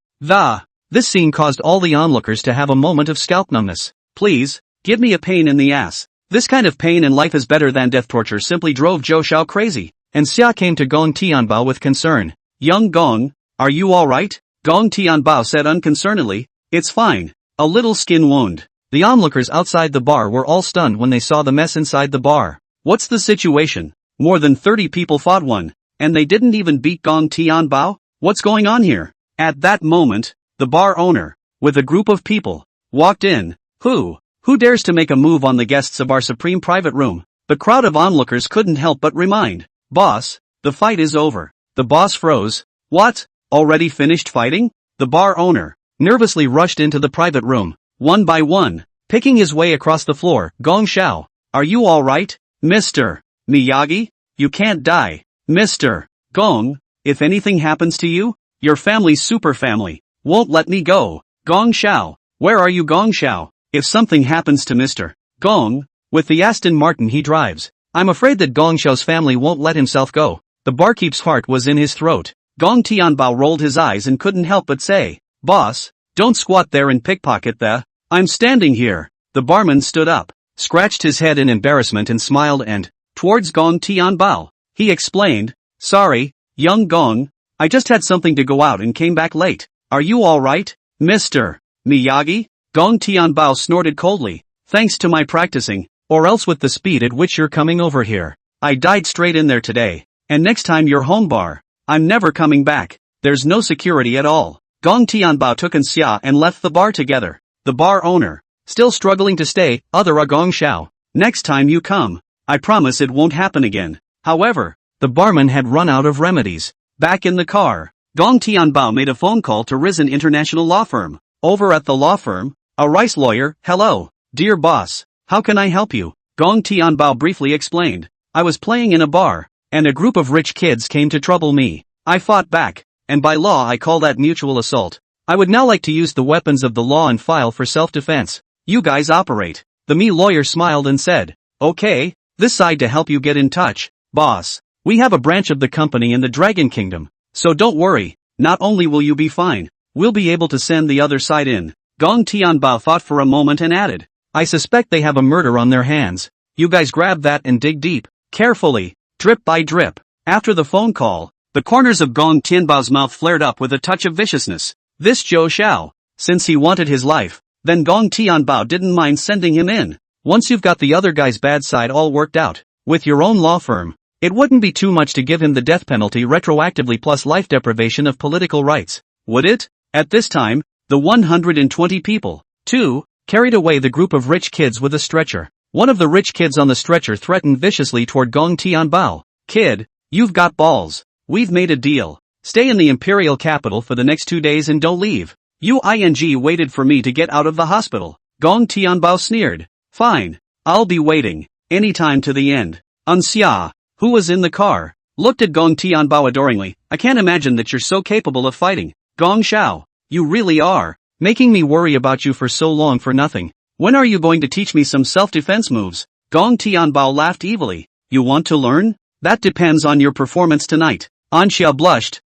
This scene caused all the onlookers to have a moment of scalp numbness. Please, give me a pain in the ass. This kind of pain in life is better than death torture simply drove Zhou Xiao crazy, and Xia came to Gong Tianbao with concern. Young Gong, are you alright? Gong Tianbao said unconcernedly, it's fine. A little skin wound. The onlookers outside the bar were all stunned when they saw the mess inside the bar. What's the situation? More than 30 people fought one, and they didn't even beat Gong Tianbao? What's going on here? At that moment, the bar owner, with a group of people, walked in. Who dares to make a move on the guests of our supreme private room? The crowd of onlookers couldn't help but remind. Boss, the fight is over. The boss froze. What? Already finished fighting? The bar owner nervously rushed into the private room, one by one, picking his way across the floor. Gong Xiao, are you alright? Mr. Miyagi? You can't die. Mr. Gong, if anything happens to you, your family's super family won't let me go. Gong Xiao, where are you? Gong Xiao, if something happens to Mr. Gong, with the Aston Martin he drives, I'm afraid that Gong Xiao's family won't let himself go. The barkeep's heart was in his throat. Gong Tianbao rolled his eyes and couldn't help but say, Boss, don't squat there and pickpocket the. I'm standing here. The barman stood up, scratched his head in embarrassment and smiled and, towards Gong Tianbao, he explained, sorry, young Gong, I just had something to go out and came back late. Are you alright, Mr. Miyagi? Gong Tianbao snorted coldly, thanks to my practicing, or else with the speed at which you're coming over here, I died straight in there today, and next time you're home bar, I'm never coming back. There's no security at all. Gong Tianbao took and Xia and left the bar together. The bar owner, still struggling to stay, Gong Xiao, next time you come, I promise it won't happen again. However, the barman had run out of remedies. Back in the car, Gong Tianbao made a phone call to Risen International Law Firm. Over at the law firm, a rice lawyer, hello, dear boss, how can I help you? Gong Tianbao briefly explained, I was playing in a bar, and a group of rich kids came to trouble me. I fought back, and by law I call that mutual assault. I would now like to use the weapons of the law and file for self-defense. You guys operate. The me lawyer smiled and said, okay, this side to help you get in touch, boss. We have a branch of the company in the Dragon Kingdom, so don't worry, not only will you be fine, we'll be able to send the other side in. Gong Tianbao thought for a moment and added, I suspect they have a murder on their hands. You guys grab that and dig deep, carefully, drip by drip. After the phone call, the corners of Gong Tianbao's mouth flared up with a touch of viciousness. This Zhou Xiao, since he wanted his life, then Gong Tianbao didn't mind sending him in. Once you've got the other guy's bad side all worked out, with your own law firm, it wouldn't be too much to give him the death penalty retroactively plus life deprivation of political rights, would it? At this time, the 120 people, too, carried away the group of rich kids with a stretcher. One of the rich kids on the stretcher threatened viciously toward Gong Tianbao. Kid, you've got balls. We've made a deal. Stay in the imperial capital for the next 2 days and don't leave. You waited for me to get out of the hospital. Gong Tianbao sneered. Fine. I'll be waiting. Anytime to the end. Xia, who was in the car, looked at Gong Tianbao adoringly. I can't imagine that you're so capable of fighting. Gong Xiao, you really are, making me worry about you for so long for nothing. When are you going to teach me some self-defense moves? Gong Tianbao laughed evilly. You want to learn? That depends on your performance tonight. Xia blushed.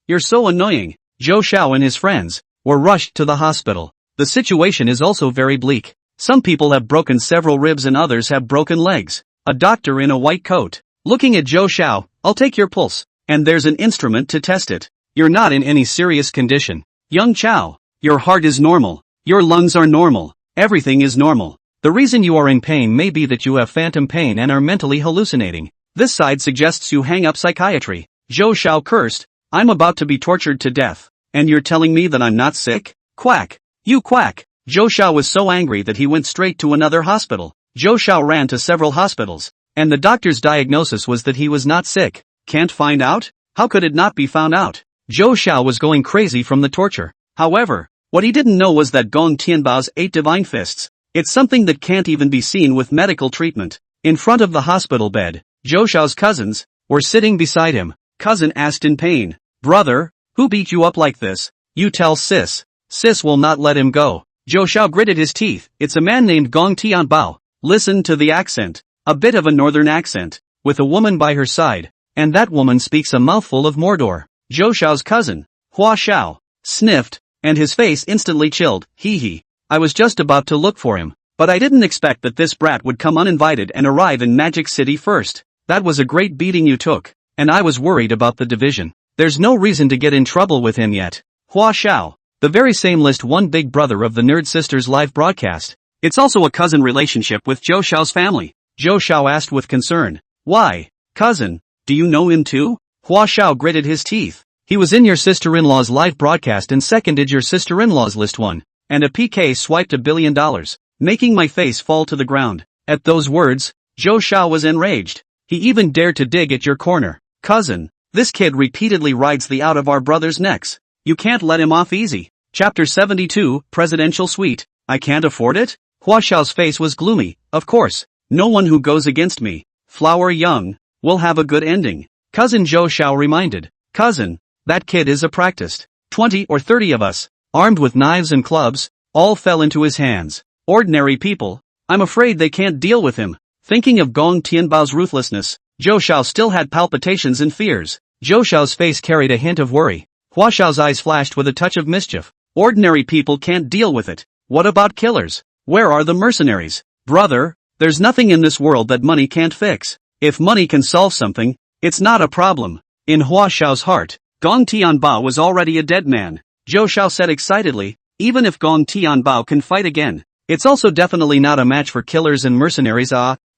You're so annoying. Zhou Xiao and his friends were rushed to the hospital. The situation is also very bleak. Some people have broken several ribs and others have broken legs. A doctor in a white coat, looking at Zhou Xiao, I'll take your pulse, and there's an instrument to test it. You're not in any serious condition. Young Chao, your heart is normal. Your lungs are normal. Everything is normal. The reason you are in pain may be that you have phantom pain and are mentally hallucinating. This side suggests you hang up psychiatry. Zhou Xiao cursed. I'm about to be tortured to death. And you're telling me that I'm not sick? Quack. You quack. Zhou Xiao was so angry that he went straight to another hospital. Zhou Xiao ran to several hospitals, and the doctor's diagnosis was that he was not sick. Can't find out? How could it not be found out? Zhou Xiao was going crazy from the torture. However, what he didn't know was that Gong Tianbao's 8 divine fists. It's something that can't even be seen with medical treatment. In front of the hospital bed, Zhou Xiao's cousins were sitting beside him. Cousin asked in pain, brother, who beat you up like this? You tell sis. Sis will not let him go. Zhou Xiao gritted his teeth. It's a man named Gong Tianbao. Listen to the accent. A bit of a northern accent, with a woman by her side, and that woman speaks a mouthful of Mordor. Zhou Xiao's cousin, Hua Xiao, sniffed, and his face instantly chilled. Hee hee. I was just about to look for him, but I didn't expect that this brat would come uninvited and arrive in Magic City first. That was a great beating you took, and I was worried about the division. There's no reason to get in trouble with him yet. Hua Xiao, the very same list one big brother of the Nerd Sisters live broadcast. It's also a cousin relationship with Zhou Xiao's family. Zhou Xiao asked with concern. Why, cousin, do you know him too? Hua Xiao gritted his teeth. He was in your sister-in-law's live broadcast and seconded your sister-in-law's list one. And a PK swiped $1 billion, making my face fall to the ground. At those words, Zhou Xiao was enraged. He even dared to dig at your corner. Cousin, this kid repeatedly rides the out of our brothers' necks. You can't let him off easy. Chapter 72, Presidential Suite. I can't afford it? Hua Xiao's face was gloomy. Of course, no one who goes against me, Flower Young, will have a good ending. Cousin Zhou Xiao reminded. Cousin, that kid is a practiced. 20 or 30 of us, armed with knives and clubs, all fell into his hands. Ordinary people. I'm afraid they can't deal with him. Thinking of Gong Tianbao's ruthlessness, Zhou Xiao still had palpitations and fears. Zhou Xiao's face carried a hint of worry. Hua Xiao's eyes flashed with a touch of mischief. Ordinary people can't deal with it. What about killers? Where are the mercenaries? Brother, there's nothing in this world that money can't fix. If money can solve something, it's not a problem. In Hua Xiao's heart, Gong Tianbao was already a dead man. Zhou Xiao said excitedly, even if Gong Tianbao can fight again, it's also definitely not a match for killers and mercenaries.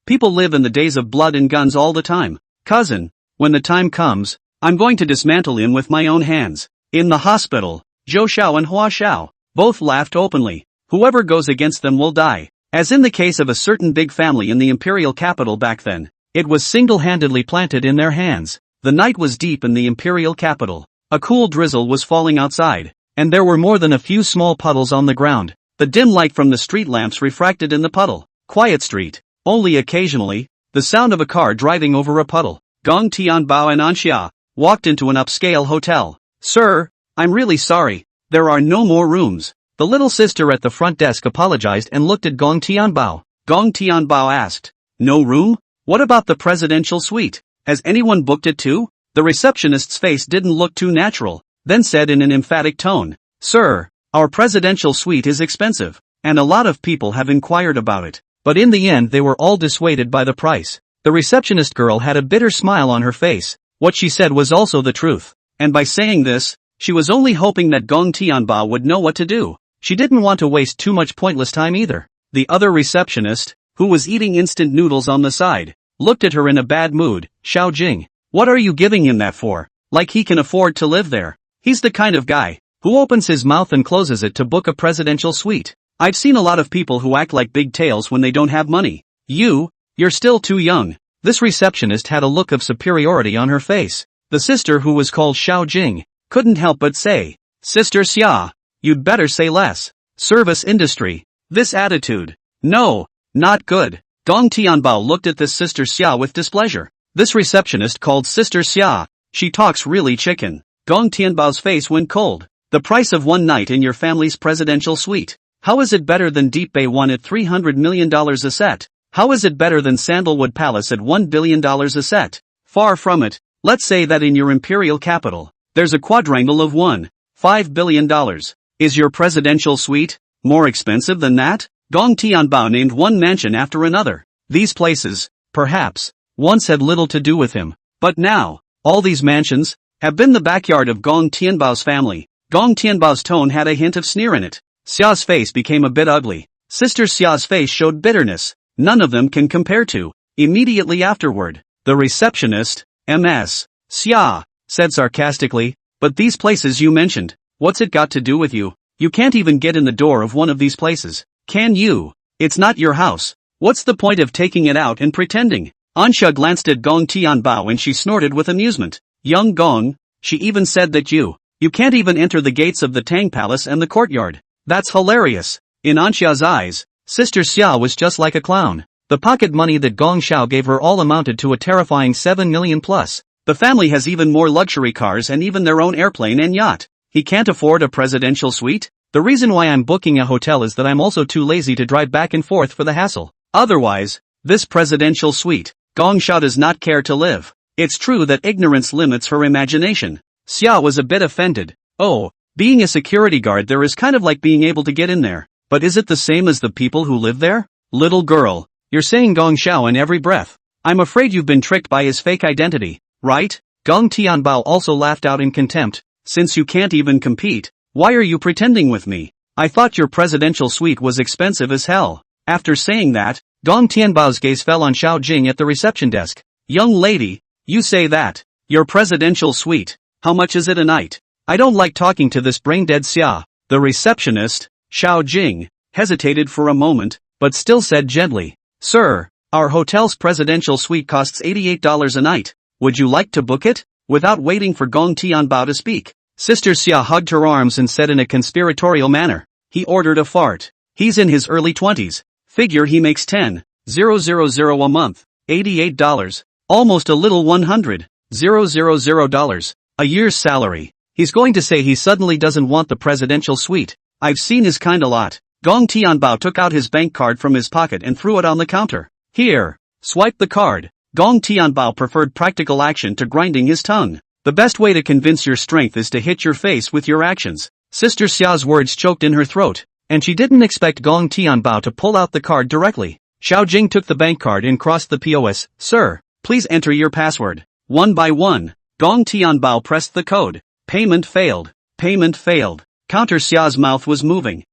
People live in the days of blood and guns all the time. Cousin, when the time comes, I'm going to dismantle him with my own hands. In the hospital, Zhou Xiao and Hua Xiao both laughed openly. Whoever goes against them will die. As in the case of a certain big family in the imperial capital back then, it was single-handedly planted in their hands. The night was deep in the imperial capital. A cool drizzle was falling outside, and there were more than a few small puddles on the ground. The dim light from the street lamps refracted in the puddle. Quiet street. Only occasionally, the sound of a car driving over a puddle. Gong Tianbao and Anxia walked into an upscale hotel. Sir, I'm really sorry. There are no more rooms. The little sister at the front desk apologized and looked at Gong Tianbao. Gong Tianbao asked, no room? What about the presidential suite? Has anyone booked it too? The receptionist's face didn't look too natural, then said in an emphatic tone, Sir, our presidential suite is expensive, and a lot of people have inquired about it, but in the end they were all dissuaded by the price. The receptionist girl had a bitter smile on her face. What she said was also the truth, and by saying this, she was only hoping that Gong Tianbao would know what to do. She didn't want to waste too much pointless time either. The other receptionist, who was eating instant noodles on the side, looked at her in a bad mood. Xiao Jing, what are you giving him that for? Like he can afford to live there. He's the kind of guy who opens his mouth and closes it to book a presidential suite. I've seen a lot of people who act like big tails when they don't have money. You're still too young. This receptionist had a look of superiority on her face. The sister, who was called Xiao Jing, couldn't help but say, Sister Xia, you'd better say less. Service industry. This attitude. No, not good. Gong Tianbao looked at this Sister Xia with displeasure. This receptionist called Sister Xia, she talks really chicken. Gong Tianbao's face went cold. The price of one night in your family's presidential suite. How is it better than Deep Bay One at $300 million a set? How is it better than Sandalwood Palace at $1 billion a set? Far from it. Let's say that in your imperial capital, there's a quadrangle of $1.5 billion. Is your presidential suite more expensive than that? Gong Tianbao named one mansion after another. These places, perhaps, once had little to do with him, but now, all these mansions have been the backyard of Gong Tianbao's family. Gong Tianbao's tone had a hint of sneer in it. Xia's face became a bit ugly. Sister Xia's face showed bitterness. None of them can compare to. Immediately afterward, the receptionist, Ms. Xia, said sarcastically, but these places you mentioned, what's it got to do with you? You can't even get in the door of one of these places. Can you? It's not your house. What's the point of taking it out and pretending? Ansha glanced at Gong Tianbao and she snorted with amusement. Young Gong, she even said that you can't even enter the gates of the Tang Palace and the courtyard. That's hilarious. In Ansha's eyes, Sister Xia was just like a clown. The pocket money that Gong Xiao gave her all amounted to a terrifying 7 million plus. The family has even more luxury cars and even their own airplane and yacht. He can't afford a presidential suite? The reason why I'm booking a hotel is that I'm also too lazy to drive back and forth for the hassle. Otherwise, this presidential suite, Gong Xiao does not care to live. It's true that ignorance limits her imagination. Xia was a bit offended. Oh, being a security guard there is kind of like being able to get in there. But is it the same as the people who live there? Little girl, you're saying Gong Xiao in every breath. I'm afraid you've been tricked by his fake identity, right? Gong Tianbao also laughed out in contempt. Since you can't even compete, why are you pretending with me? I thought your presidential suite was expensive as hell. After saying that, Gong Tianbao's gaze fell on Xiao Jing at the reception desk. Young lady, you say that. Your presidential suite, how much is it a night? I don't like talking to this brain-dead Xia. The receptionist, Xiao Jing, hesitated for a moment, but still said gently, Sir, our hotel's presidential suite costs $88 a night. Would you like to book it? Without waiting for Gong Tianbao to speak, Sister Xia hugged her arms and said in a conspiratorial manner, he ordered a fart. He's in his early 20s. Figure he makes $10,000 a month. $88. Almost a little $100,000 a year's salary. He's going to say he suddenly doesn't want the presidential suite. I've seen his kind a lot. Gong Tianbao took out his bank card from his pocket and threw it on the counter. Here, swipe the card. Gong Tianbao preferred practical action to grinding his tongue. The best way to convince your strength is to hit your face with your actions. Sister Xia's words choked in her throat, and she didn't expect Gong Tianbao to pull out the card directly. Xiao Jing took the bank card and crossed the POS. Sir, please enter your password. One by one, Gong Tianbao pressed the code. Payment failed. Payment failed. Counter Xia's mouth was moving.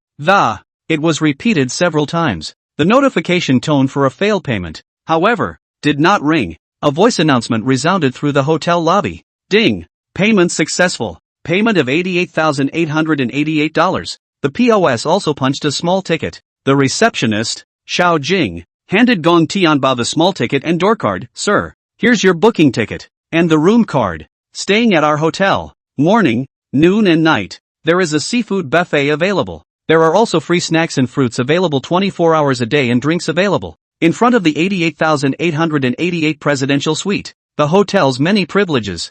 It was repeated several times. The notification tone for a failed payment, however, did not ring. A voice announcement resounded through the hotel lobby. Ding! Payment successful. Payment of $88,888. The POS also punched a small ticket. The receptionist, Xiao Jing, handed Gong Tianbao the small ticket and door card. Sir, here's your booking ticket. And the room card. Staying at our hotel. Morning, noon and night. There is a seafood buffet available. There are also free snacks and fruits available 24 hours a day and drinks available. In front of the 88,888 presidential suite. The hotel's many privileges.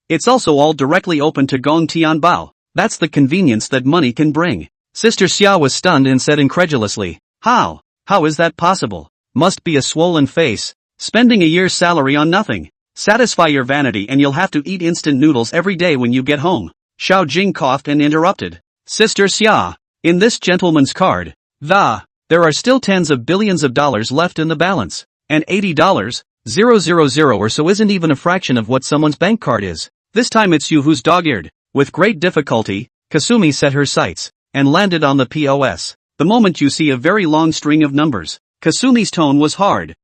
It's also all directly open to Gong Tianbao. That's the convenience that money can bring. Sister Xia was stunned and said incredulously, How is that possible? Must be a swollen face. Spending a year's salary on nothing. Satisfy your vanity and you'll have to eat instant noodles every day when you get home. Xiao Jing coughed and interrupted. Sister Xia, in this gentleman's card, there are still tens of billions of dollars left in the balance. And $80,000 or so isn't even a fraction of what someone's bank card is. This time it's you who's dog-eared. With great difficulty, Kasumi set her sights, and landed on the POS. The moment you see a very long string of numbers. Kasumi's tone was hard.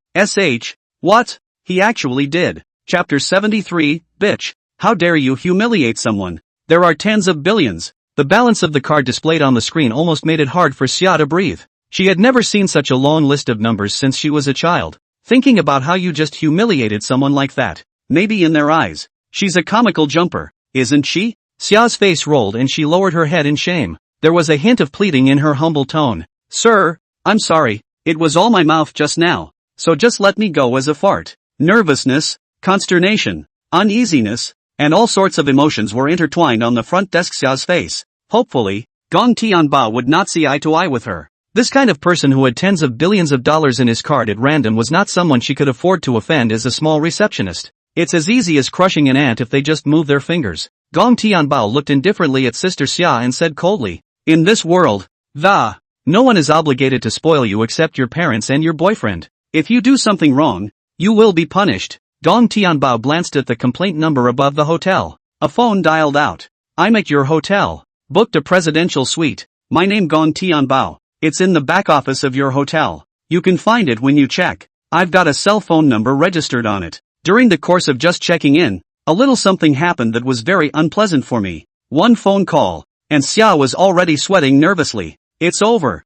What? He actually did. Chapter 73, Bitch. How dare you humiliate someone? There are tens of billions. The balance of the card displayed on the screen almost made it hard for Xia to breathe. She had never seen such a long list of numbers since she was a child. Thinking about how you just humiliated someone like that. Maybe in their eyes, she's a comical jumper, isn't she? Xia's face rolled and she lowered her head in shame. There was a hint of pleading in her humble tone. Sir, I'm sorry, it was all my mouth just now. So just let me go as a fart. Nervousness, consternation, uneasiness, and all sorts of emotions were intertwined on the front desk Xia's face. Hopefully, Gong Tianbao would not see eye to eye with her. This kind of person who had tens of billions of dollars in his card at random was not someone she could afford to offend as a small receptionist. It's as easy as crushing an ant if they just move their fingers. Gong Tianbao looked indifferently at Sister Xia and said coldly, In this world, no one is obligated to spoil you except your parents and your boyfriend. If you do something wrong, you will be punished. Gong Tianbao glanced at the complaint number above the hotel. A phone dialed out. I'm at your hotel. Booked a presidential suite. My name Gong Tianbao. It's in the back office of your hotel. You can find it when you check. I've got a cell phone number registered on it. During the course of just checking in, a little something happened that was very unpleasant for me. One phone call, and Xia was already sweating nervously. It's over.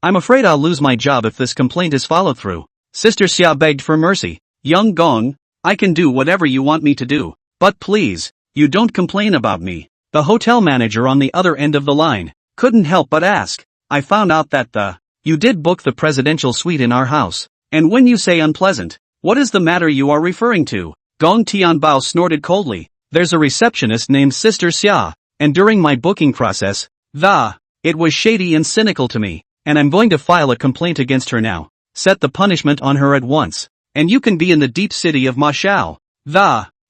I'm afraid I'll lose my job if this complaint is followed through. Sister Xia begged for mercy. Young Gong, I can do whatever you want me to do, but please, you don't complain about me. The hotel manager on the other end of the line couldn't help but ask. I found out that you did book the presidential suite in our house. And when you say unpleasant, what is the matter you are referring to? Gong Tianbao snorted coldly. There's a receptionist named Sister Xia, and during my booking process, It was shady and cynical to me, and I'm going to file a complaint against her now. Set the punishment on her at once, and you can be in the deep city of Ma Shao.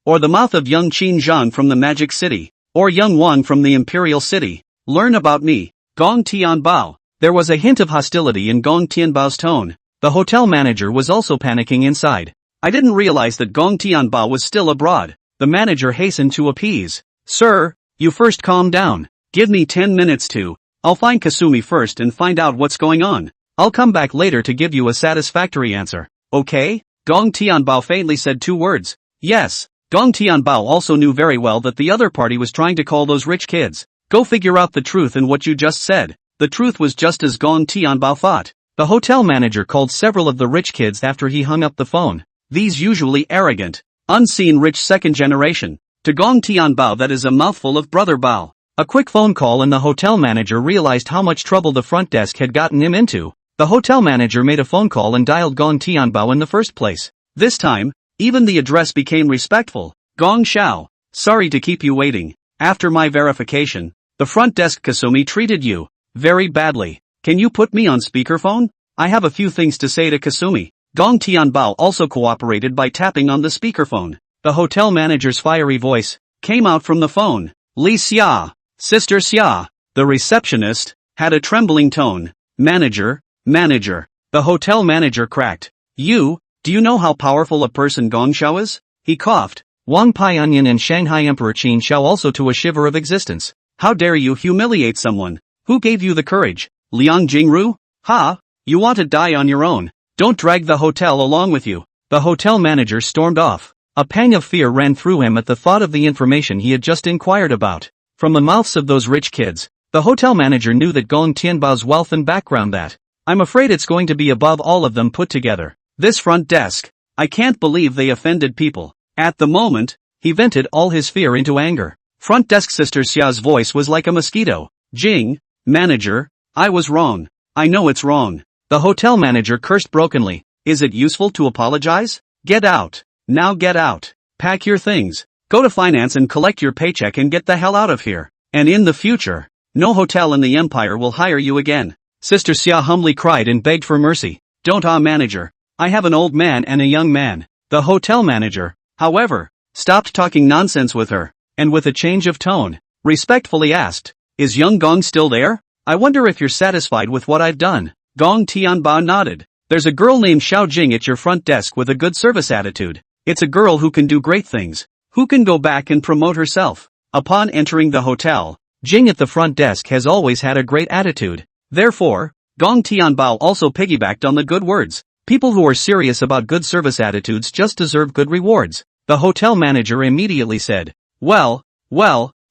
Or the mouth of young Qin Zhang from the Magic City, or young Wang from the Imperial City. Learn about me, Gong Tianbao. There was a hint of hostility in Gong Tianbao's tone. The hotel manager was also panicking inside. I didn't realize that Gong Tianbao was still abroad. The manager hastened to appease. Sir, you first calm down. Give me 10 minutes to. I'll find Kasumi first and find out what's going on. I'll come back later to give you a satisfactory answer. Okay? Gong Tianbao faintly said 2 words. Yes. Gong Tianbao also knew very well that the other party was trying to call those rich kids. Go figure out the truth in what you just said. The truth was just as Gong Tianbao thought. The hotel manager called several of the rich kids after he hung up the phone. These usually arrogant, unseen rich second generation. To Gong Tianbao that is a mouthful of brother Bao. A quick phone call and the hotel manager realized how much trouble the front desk had gotten him into. The hotel manager made a phone call and dialed Gong Tianbao in the first place. This time, even the address became respectful. Gong Xiao, sorry to keep you waiting. After my verification, the front desk Kasumi treated you very badly. Can you put me on speakerphone? I have a few things to say to Kasumi. Gong Tianbao also cooperated by tapping on the speakerphone. The hotel manager's fiery voice came out from the phone. Li Xia, Sister Xia, the receptionist, had a trembling tone. Manager. The hotel manager cracked. Do you know how powerful a person Gong Xiao is? He coughed. Wang Paionian and Shanghai Emperor Qin Xiao also to a shiver of existence. How dare you humiliate someone? Who gave you the courage? Liang Jingru? Ha! You want to die on your own. Don't drag the hotel along with you. The hotel manager stormed off. A pang of fear ran through him at the thought of the information he had just inquired about. From the mouths of those rich kids, the hotel manager knew that Gong Tianbao's wealth and background that. I'm afraid it's going to be above all of them put together. This front desk. I can't believe they offended people. At the moment, he vented all his fear into anger. Front desk Sister Xia's voice was like a mosquito. Jing, manager, I was wrong. I know it's wrong. The hotel manager cursed brokenly. Is it useful to apologize? Get out. Now get out. Pack your things. Go to finance and collect your paycheck and get the hell out of here. And in the future, no hotel in the empire will hire you again. Sister Xia humbly cried and begged for mercy. Don't manager. I have an old man and a young man. The hotel manager, however, stopped talking nonsense with her, and with a change of tone, respectfully asked, is young Gong still there? I wonder if you're satisfied with what I've done. Gong Tianba nodded. There's a girl named Xiao Jing at your front desk with a good service attitude. It's a girl who can do great things, who can go back and promote herself. Upon entering the hotel, Jing at the front desk has always had a great attitude. Therefore, Gong Tianbao also piggybacked on the good words. People who are serious about good service attitudes just deserve good rewards. The hotel manager immediately said, Well,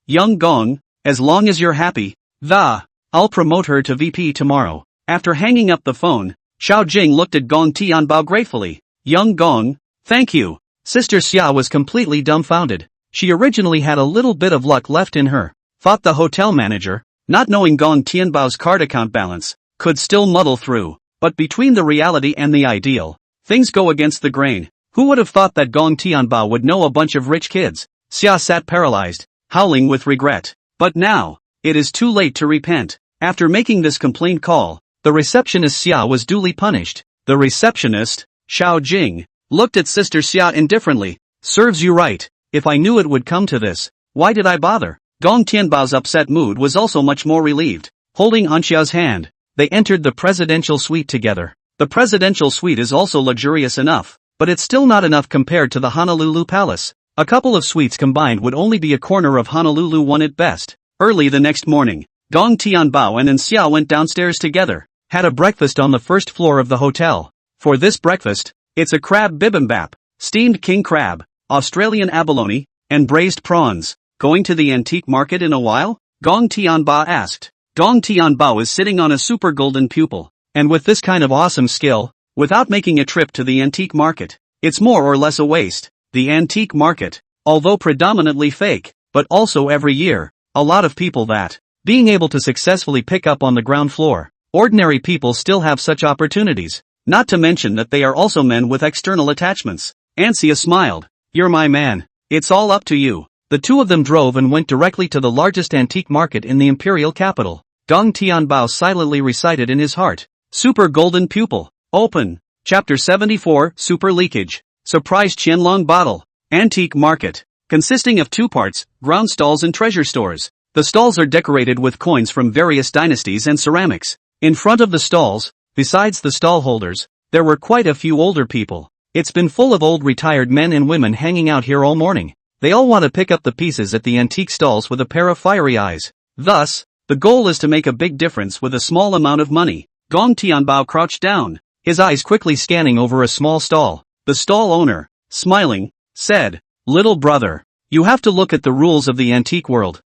young Gong, as long as you're happy, I'll promote her to VP tomorrow. After hanging up the phone, Xiao Jing looked at Gong Tianbao gratefully. Young Gong, thank you. Sister Xia was completely dumbfounded. She originally had a little bit of luck left in her, thought the hotel manager, not knowing Gong Tianbao's card account balance, could still muddle through. But between the reality and the ideal, things go against the grain. Who would have thought that Gong Tianbao would know a bunch of rich kids? Xia sat paralyzed, howling with regret. But now, it is too late to repent. After making this complaint call, the receptionist Xia was duly punished. The receptionist, Xiao Jing, looked at Sister Xia indifferently. Serves you right. If I knew it would come to this, why did I bother? Gong Tianbao's upset mood was also much more relieved. Holding Xia's hand, they entered the presidential suite together. The presidential suite is also luxurious enough, but it's still not enough compared to the Honolulu Palace. A couple of suites combined would only be a corner of Honolulu one at best. Early the next morning, Gong Tianbao and Xia went downstairs together, had a breakfast on the first floor of the hotel. For this breakfast, it's a crab bibimbap, steamed king crab, Australian abalone, and braised prawns. Going to the antique market in a while? Gong Tianbao asked. Gong Tianbao is sitting on a super golden pupil, and with this kind of awesome skill, without making a trip to the antique market, it's more or less a waste. The antique market, although predominantly fake, but also every year, a lot of people that, being able to successfully pick up on the ground floor, ordinary people still have such opportunities, not to mention that they are also men with external attachments. Ansia smiled. You're my man. It's all up to you. The two of them drove and went directly to the largest antique market in the imperial capital. Gong Tianbao silently recited in his heart. Super Golden Pupil. Open. Chapter 74, Super Leakage. Surprise Qianlong Bottle. Antique Market. Consisting of two parts, ground stalls and treasure stores. The stalls are decorated with coins from various dynasties and ceramics. In front of the stalls, besides the stall holders, there were quite a few older people. It's been full of old retired men and women hanging out here all morning. They all want to pick up the pieces at the antique stalls with a pair of fiery eyes. Thus, the goal is to make a big difference with a small amount of money. Gong Tianbao crouched down, his eyes quickly scanning over a small stall. The stall owner, smiling, said, "Little brother, you have to look at the rules of the antique world.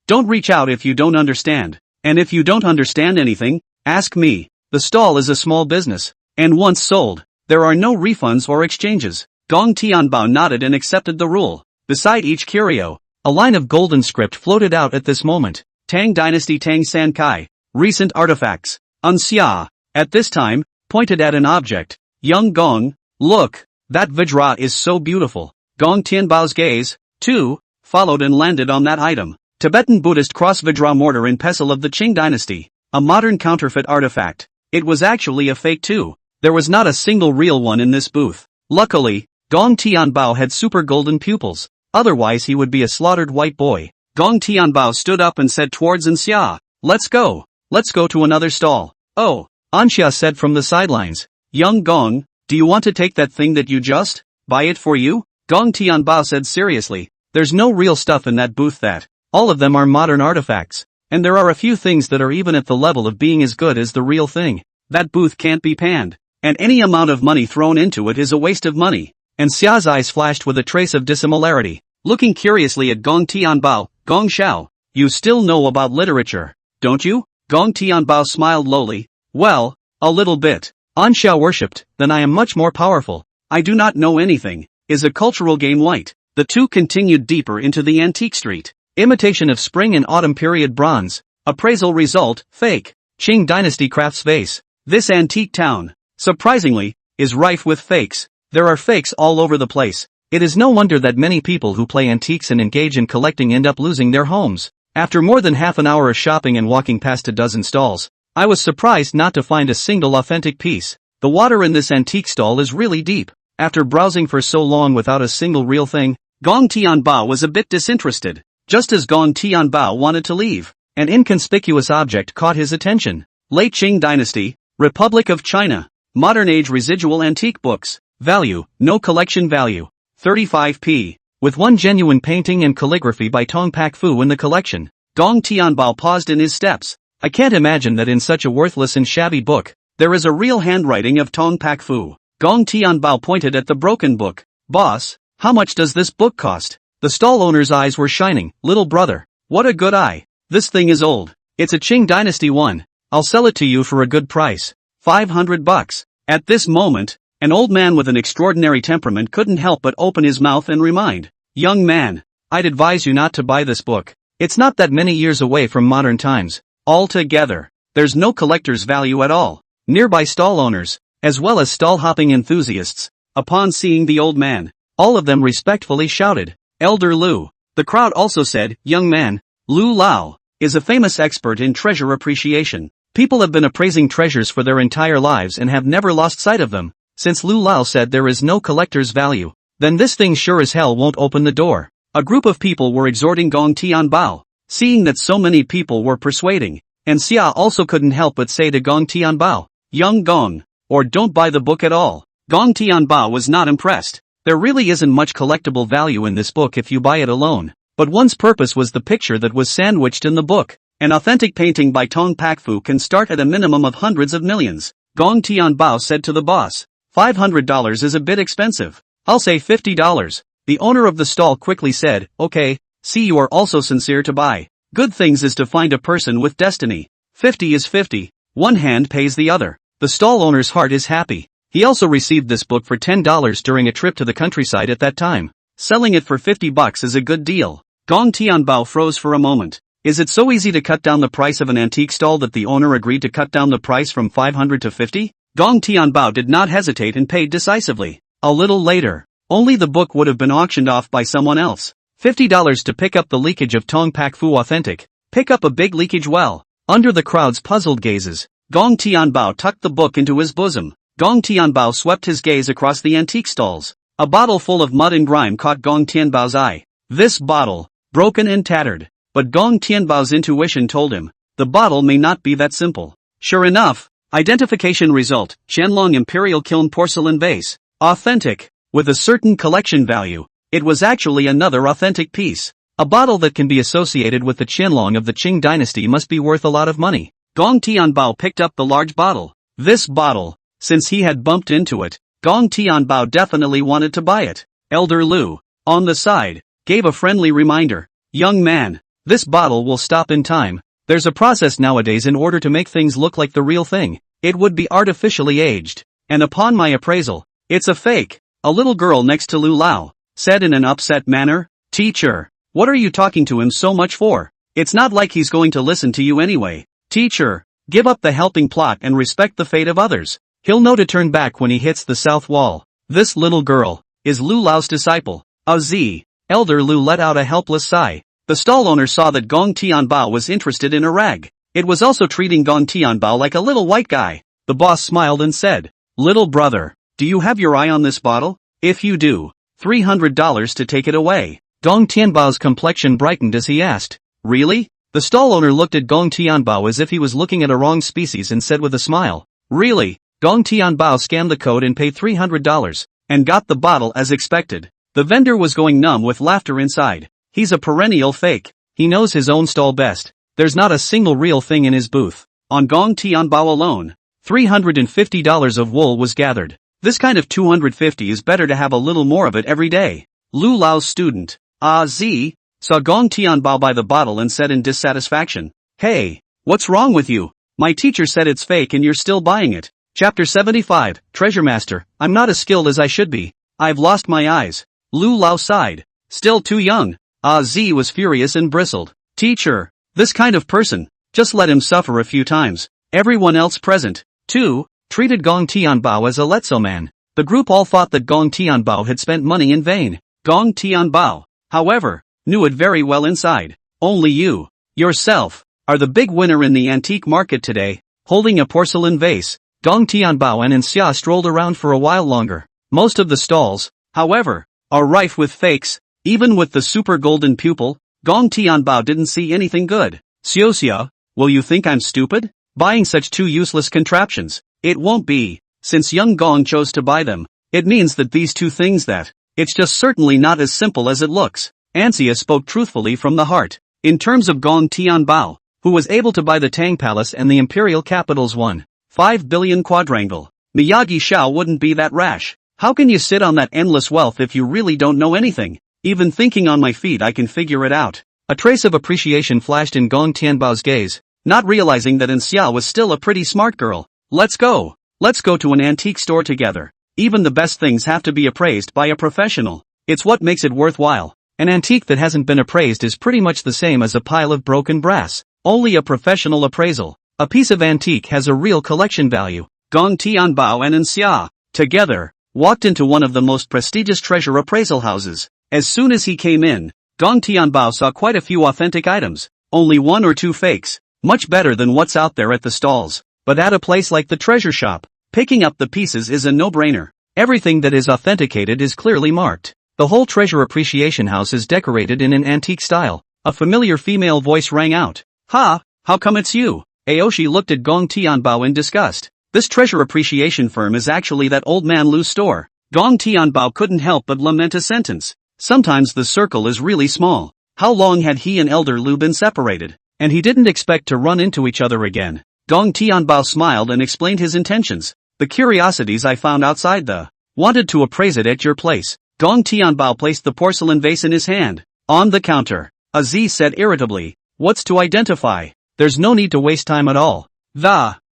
Don't reach out if you don't understand. And if you don't understand anything, ask me. The stall is a small business, and once sold, there are no refunds or exchanges." Gong Tianbao nodded and accepted the rule. Beside each curio, a line of golden script floated out at this moment. Tang Dynasty Tang San Kai. Recent artifacts. Xia. At this time, pointed at an object. Young Gong, look, that Vajra is so beautiful. Gong Tianbao's gaze, too, followed and landed on that item. Tibetan Buddhist cross Vajra mortar in pestle of the Qing dynasty. A modern counterfeit artifact. It was actually a fake too. There was not a single real one in this booth. Luckily, Gong Tianbao had super golden pupils. Otherwise he would be a slaughtered white boy. Gong Tianbao stood up and said towards Xia, "Let's go. Let's go to another stall." "Oh," Xia said from the sidelines. "Young Gong, do you want to take that thing that you just buy it for you?" Gong Tianbao said seriously, "There's no real stuff in that booth that. All of them are modern artifacts. And there are a few things that are even at the level of being as good as the real thing. That booth can't be panned. And any amount of money thrown into it is a waste of money." And Xia's eyes flashed with a trace of dissimilarity. Looking curiously at Gong Tianbao, "Gong Xiao, you still know about literature, don't you?" Gong Tianbao smiled lowly. "Well, a little bit." Xiao worshipped, "Then I am much more powerful." "I do not know anything." Is a cultural game white? The two continued deeper into the antique street. Imitation of spring and autumn period bronze. Appraisal result, fake. Qing dynasty crafts vase. This antique town, surprisingly, is rife with fakes. There are fakes all over the place. It is no wonder that many people who play antiques and engage in collecting end up losing their homes. After more than half an hour of shopping and walking past a dozen stalls, I was surprised not to find a single authentic piece. The water in this antique stall is really deep. After browsing for so long without a single real thing, Gong Tianbao was a bit disinterested. Just as Gong Tianbao wanted to leave, an inconspicuous object caught his attention. Late Qing Dynasty, Republic of China. Modern age residual antique books. Value, no collection value. 35p. With one genuine painting and calligraphy by Tong Pak Fu in the collection. Gong Tianbao paused in his steps. I can't imagine that in such a worthless and shabby book, there is a real handwriting of Tong Pak Fu. Gong Tianbao pointed at the broken book. "Boss, how much does this book cost?" The stall owner's eyes were shining. "Little brother, what a good eye. This thing is old. It's a Qing Dynasty one. I'll sell it to you for a good price. $500. At this moment, an old man with an extraordinary temperament couldn't help but open his mouth and remind. "Young man, I'd advise you not to buy this book. It's not that many years away from modern times. Altogether, there's no collector's value at all." Nearby stall owners, as well as stall hopping enthusiasts, upon seeing the old man, all of them respectfully shouted, "Elder Lu." The crowd also said, "Young man, Lu Lao, is a famous expert in treasure appreciation. People have been appraising treasures for their entire lives and have never lost sight of them. Since Lu Lao said there is no collector's value, then this thing sure as hell won't open the door." A group of people were exhorting Gong Tianbao. Seeing that so many people were persuading, and Xia also couldn't help but say to Gong Tianbao, "Young Gong, or don't buy the book at all." Gong Tianbao was not impressed. There really isn't much collectible value in this book if you buy it alone. But one's purpose was the picture that was sandwiched in the book. An authentic painting by Tong Pak Fu can start at a minimum of hundreds of millions. Gong Tianbao said to the boss, $500 is a bit expensive. I'll say $50. The owner of the stall quickly said, "Okay, see you are also sincere to buy. Good things is to find a person with destiny. 50 is 50. One hand pays the other." The stall owner's heart is happy. He also received this book for $10 during a trip to the countryside at that time. Selling it for $50 is a good deal. Gong Tianbao froze for a moment. Is it so easy to cut down the price of an antique stall that the owner agreed to cut down the price from 500 to 50? Gong Tianbao did not hesitate and paid decisively. A little later, only the book would have been auctioned off by someone else. $50 to pick up the leakage of Tong Pak Fu authentic. Pick up a big leakage well. Under the crowd's puzzled gazes, Gong Tianbao tucked the book into his bosom. Gong Tianbao swept his gaze across the antique stalls. A bottle full of mud and grime caught Gong Tianbao's eye. This bottle, broken and tattered. But Gong Tianbao's intuition told him, the bottle may not be that simple. Sure enough, identification result, Qianlong Imperial Kiln Porcelain Vase. Authentic. With a certain collection value, it was actually another authentic piece. A bottle that can be associated with the Qianlong of the Qing dynasty must be worth a lot of money. Gong Tianbao picked up the large bottle. This bottle, since he had bumped into it, Gong Tianbao definitely wanted to buy it. Elder Lu, on the side, gave a friendly reminder. Young man, this bottle will stop in time. There's a process nowadays in order to make things look like the real thing. It would be artificially aged. And upon my appraisal, it's a fake. A little girl next to Lu Lao said in an upset manner. Teacher, what are you talking to him so much for? It's not like he's going to listen to you anyway. Teacher, give up the helping plot and respect the fate of others. He'll know to turn back when he hits the south wall. This little girl is Lu Lao's disciple. Elder Lu let out a helpless sigh. The stall owner saw that Gong Tianbao was interested in a rag. It was also treating Gong Tianbao like a little white guy. The boss smiled and said, little brother, do you have your eye on this bottle? If you do, $300 to take it away. Gong Tianbao's complexion brightened as he asked, really? The stall owner looked at Gong Tianbao as if he was looking at a wrong species and said with a smile, really? Gong Tianbao scanned the code and paid $300, and got the bottle as expected. The vendor was going numb with laughter inside. He's a perennial fake. He knows his own stall best. There's not a single real thing in his booth. On Gong Tianbao alone, $350 of wool was gathered. This kind of 250 is better to have a little more of it every day. Lu Lao's student, saw Gong Tianbao buy the bottle and said in dissatisfaction, hey, what's wrong with you? My teacher said it's fake and you're still buying it. Chapter 75, Treasure Master, I'm not as skilled as I should be. I've lost my eyes. Lu Lao sighed. Still too young. Was furious and bristled. Teacher, this kind of person, just let him suffer a few times. Everyone else present, too, treated Gong Tianbao as a letso man. The group all thought that Gong Tianbao had spent money in vain. Gong Tianbao, however, knew it very well inside. Only you, yourself, are the big winner in the antique market today. Holding a porcelain vase, Gong Tianbao and Xia strolled around for a while longer. Most of the stalls, however, are rife with fakes. Even with the super golden pupil, Gong Tianbao didn't see anything good. Xia, will you think I'm stupid? Buying such two useless contraptions? It won't be. Since young Gong chose to buy them, it means that these two things that, it's just certainly not as simple as it looks. Xia spoke truthfully from the heart. In terms of Gong Tianbao, who was able to buy the Tang Palace and the Imperial Capital's 1.5 billion quadrangle, Miyagi Shao wouldn't be that rash. How can you sit on that endless wealth if you really don't know anything? Even thinking on my feet I can figure it out. A trace of appreciation flashed in Gong Tianbao's gaze, not realizing that Xia was still a pretty smart girl. Let's go. Let's go to an antique store together. Even the best things have to be appraised by a professional. It's what makes it worthwhile. An antique that hasn't been appraised is pretty much the same as a pile of broken brass. Only a professional appraisal. A piece of antique has a real collection value. Gong Tianbao and Xia, together, walked into one of the most prestigious treasure appraisal houses. As soon as he came in, Gong Tianbao saw quite a few authentic items. Only one or two fakes. Much better than what's out there at the stalls. But at a place like the treasure shop, picking up the pieces is a no-brainer. Everything that is authenticated is clearly marked. The whole treasure appreciation house is decorated in an antique style. A familiar female voice rang out. Ha, how come it's you? Aoshi looked at Gong Tianbao in disgust. This treasure appreciation firm is actually that old man Lu's store. Gong Tianbao couldn't help but lament a sentence. Sometimes the circle is really small. How long had he and Elder Lu been separated? And he didn't expect to run into each other again. Gong Tianbao smiled and explained his intentions. The curiosities I found outside wanted to appraise it at your place. Gong Tianbao placed the porcelain vase in his hand. On the counter, Aziz said irritably, what's to identify? There's no need to waste time at all.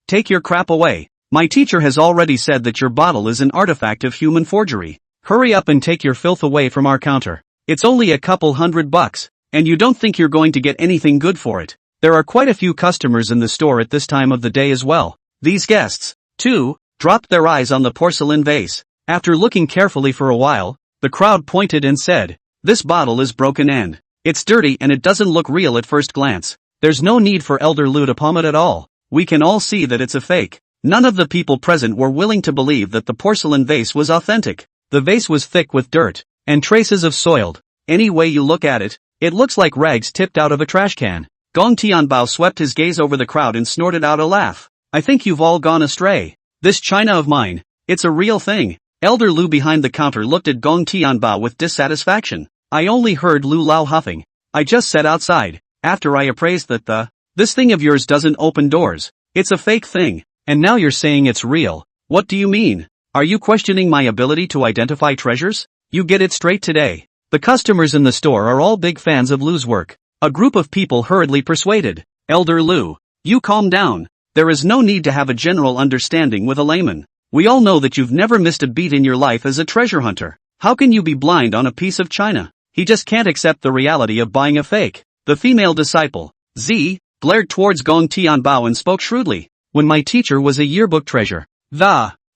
Take your crap away. My teacher has already said that your bottle is an artifact of human forgery. Hurry up and take your filth away from our counter. It's only a couple $100, and you don't think you're going to get anything good for it. There are quite a few customers in the store at this time of the day as well. These guests, too, dropped their eyes on the porcelain vase. After looking carefully for a while, the crowd pointed and said, this bottle is broken and it's dirty and it doesn't look real at first glance. There's no need for Elder Lu to palm it at all. We can all see that it's a fake. None of the people present were willing to believe that the porcelain vase was authentic. The vase was thick with dirt and traces of soiled. Any way you look at it, it looks like rags tipped out of a trash can. Gong Tianbao swept his gaze over the crowd and snorted out a laugh. I think you've all gone astray. This china of mine, it's a real thing. Elder Lu behind the counter looked at Gong Tianbao with dissatisfaction. I only heard Lu Lao huffing. I just said outside, after I appraised that this thing of yours doesn't open doors. It's a fake thing. And now you're saying it's real. What do you mean? Are you questioning my ability to identify treasures? You get it straight today. The customers in the store are all big fans of Lu's work. A group of people hurriedly persuaded. Elder Lu, you calm down. There is no need to have a general understanding with a layman. We all know that you've never missed a beat in your life as a treasure hunter. How can you be blind on a piece of china? He just can't accept the reality of buying a fake. The female disciple, Z, glared towards Gong Tianbao and spoke shrewdly. When my teacher was a yearbook treasure.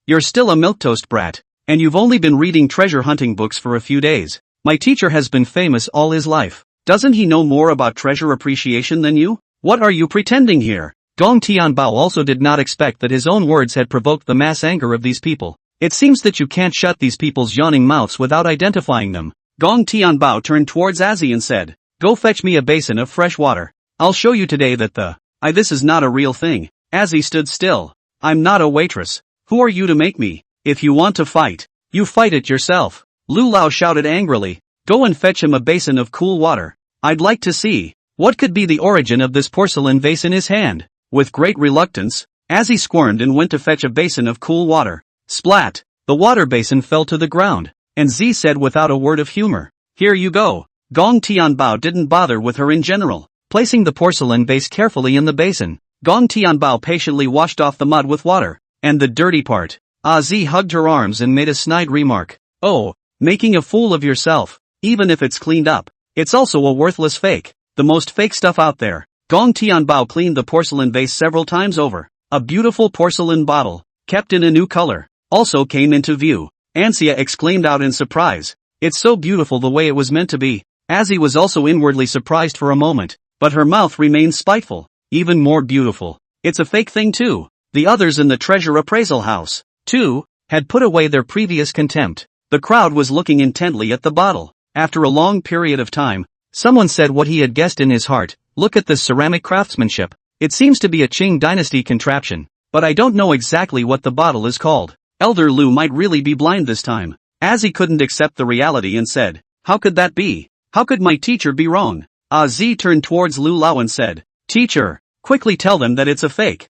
You're still a milquetoast brat, and you've only been reading treasure hunting books for a few days. My teacher has been famous all his life. Doesn't he know more about treasure appreciation than you? What are you pretending here? Gong Tianbao also did not expect that his own words had provoked the mass anger of these people. It seems that you can't shut these people's yawning mouths without identifying them. Gong Tianbao turned towards Azzy and said, go fetch me a basin of fresh water. I'll show you today that this is not a real thing. Azzy stood still. I'm not a waitress. Who are you to make me? If you want to fight, you fight it yourself. Lu Lao shouted angrily. Go and fetch him a basin of cool water. I'd like to see what could be the origin of this porcelain vase in his hand. With great reluctance, Azzy squirmed and went to fetch a basin of cool water. Splat! The water basin fell to the ground, and Z said without a word of humor, here you go. Gong Tianbao didn't bother with her in general, placing the porcelain vase carefully in the basin. Gong Tianbao patiently washed off the mud with water, and the dirty part. Z hugged her arms and made a snide remark. Oh, making a fool of yourself, even if it's cleaned up. It's also a worthless fake, the most fake stuff out there. Gong Tianbao cleaned the porcelain vase several times over. A beautiful porcelain bottle, kept in a new color, also came into view. Ansia exclaimed out in surprise. It's so beautiful the way it was meant to be. Azzy was also inwardly surprised for a moment, but her mouth remained spiteful. Even more beautiful. It's a fake thing too. The others in the treasure appraisal house, too, had put away their previous contempt. The crowd was looking intently at the bottle. After a long period of time, someone said what he had guessed in his heart. Look at this ceramic craftsmanship. It seems to be a Qing dynasty contraption, but I don't know exactly what the bottle is called. Elder Lu might really be blind this time. Azzy couldn't accept the reality and said, how could that be? How could my teacher be wrong? Z turned towards Lu Lao and said, teacher, quickly tell them that it's a fake.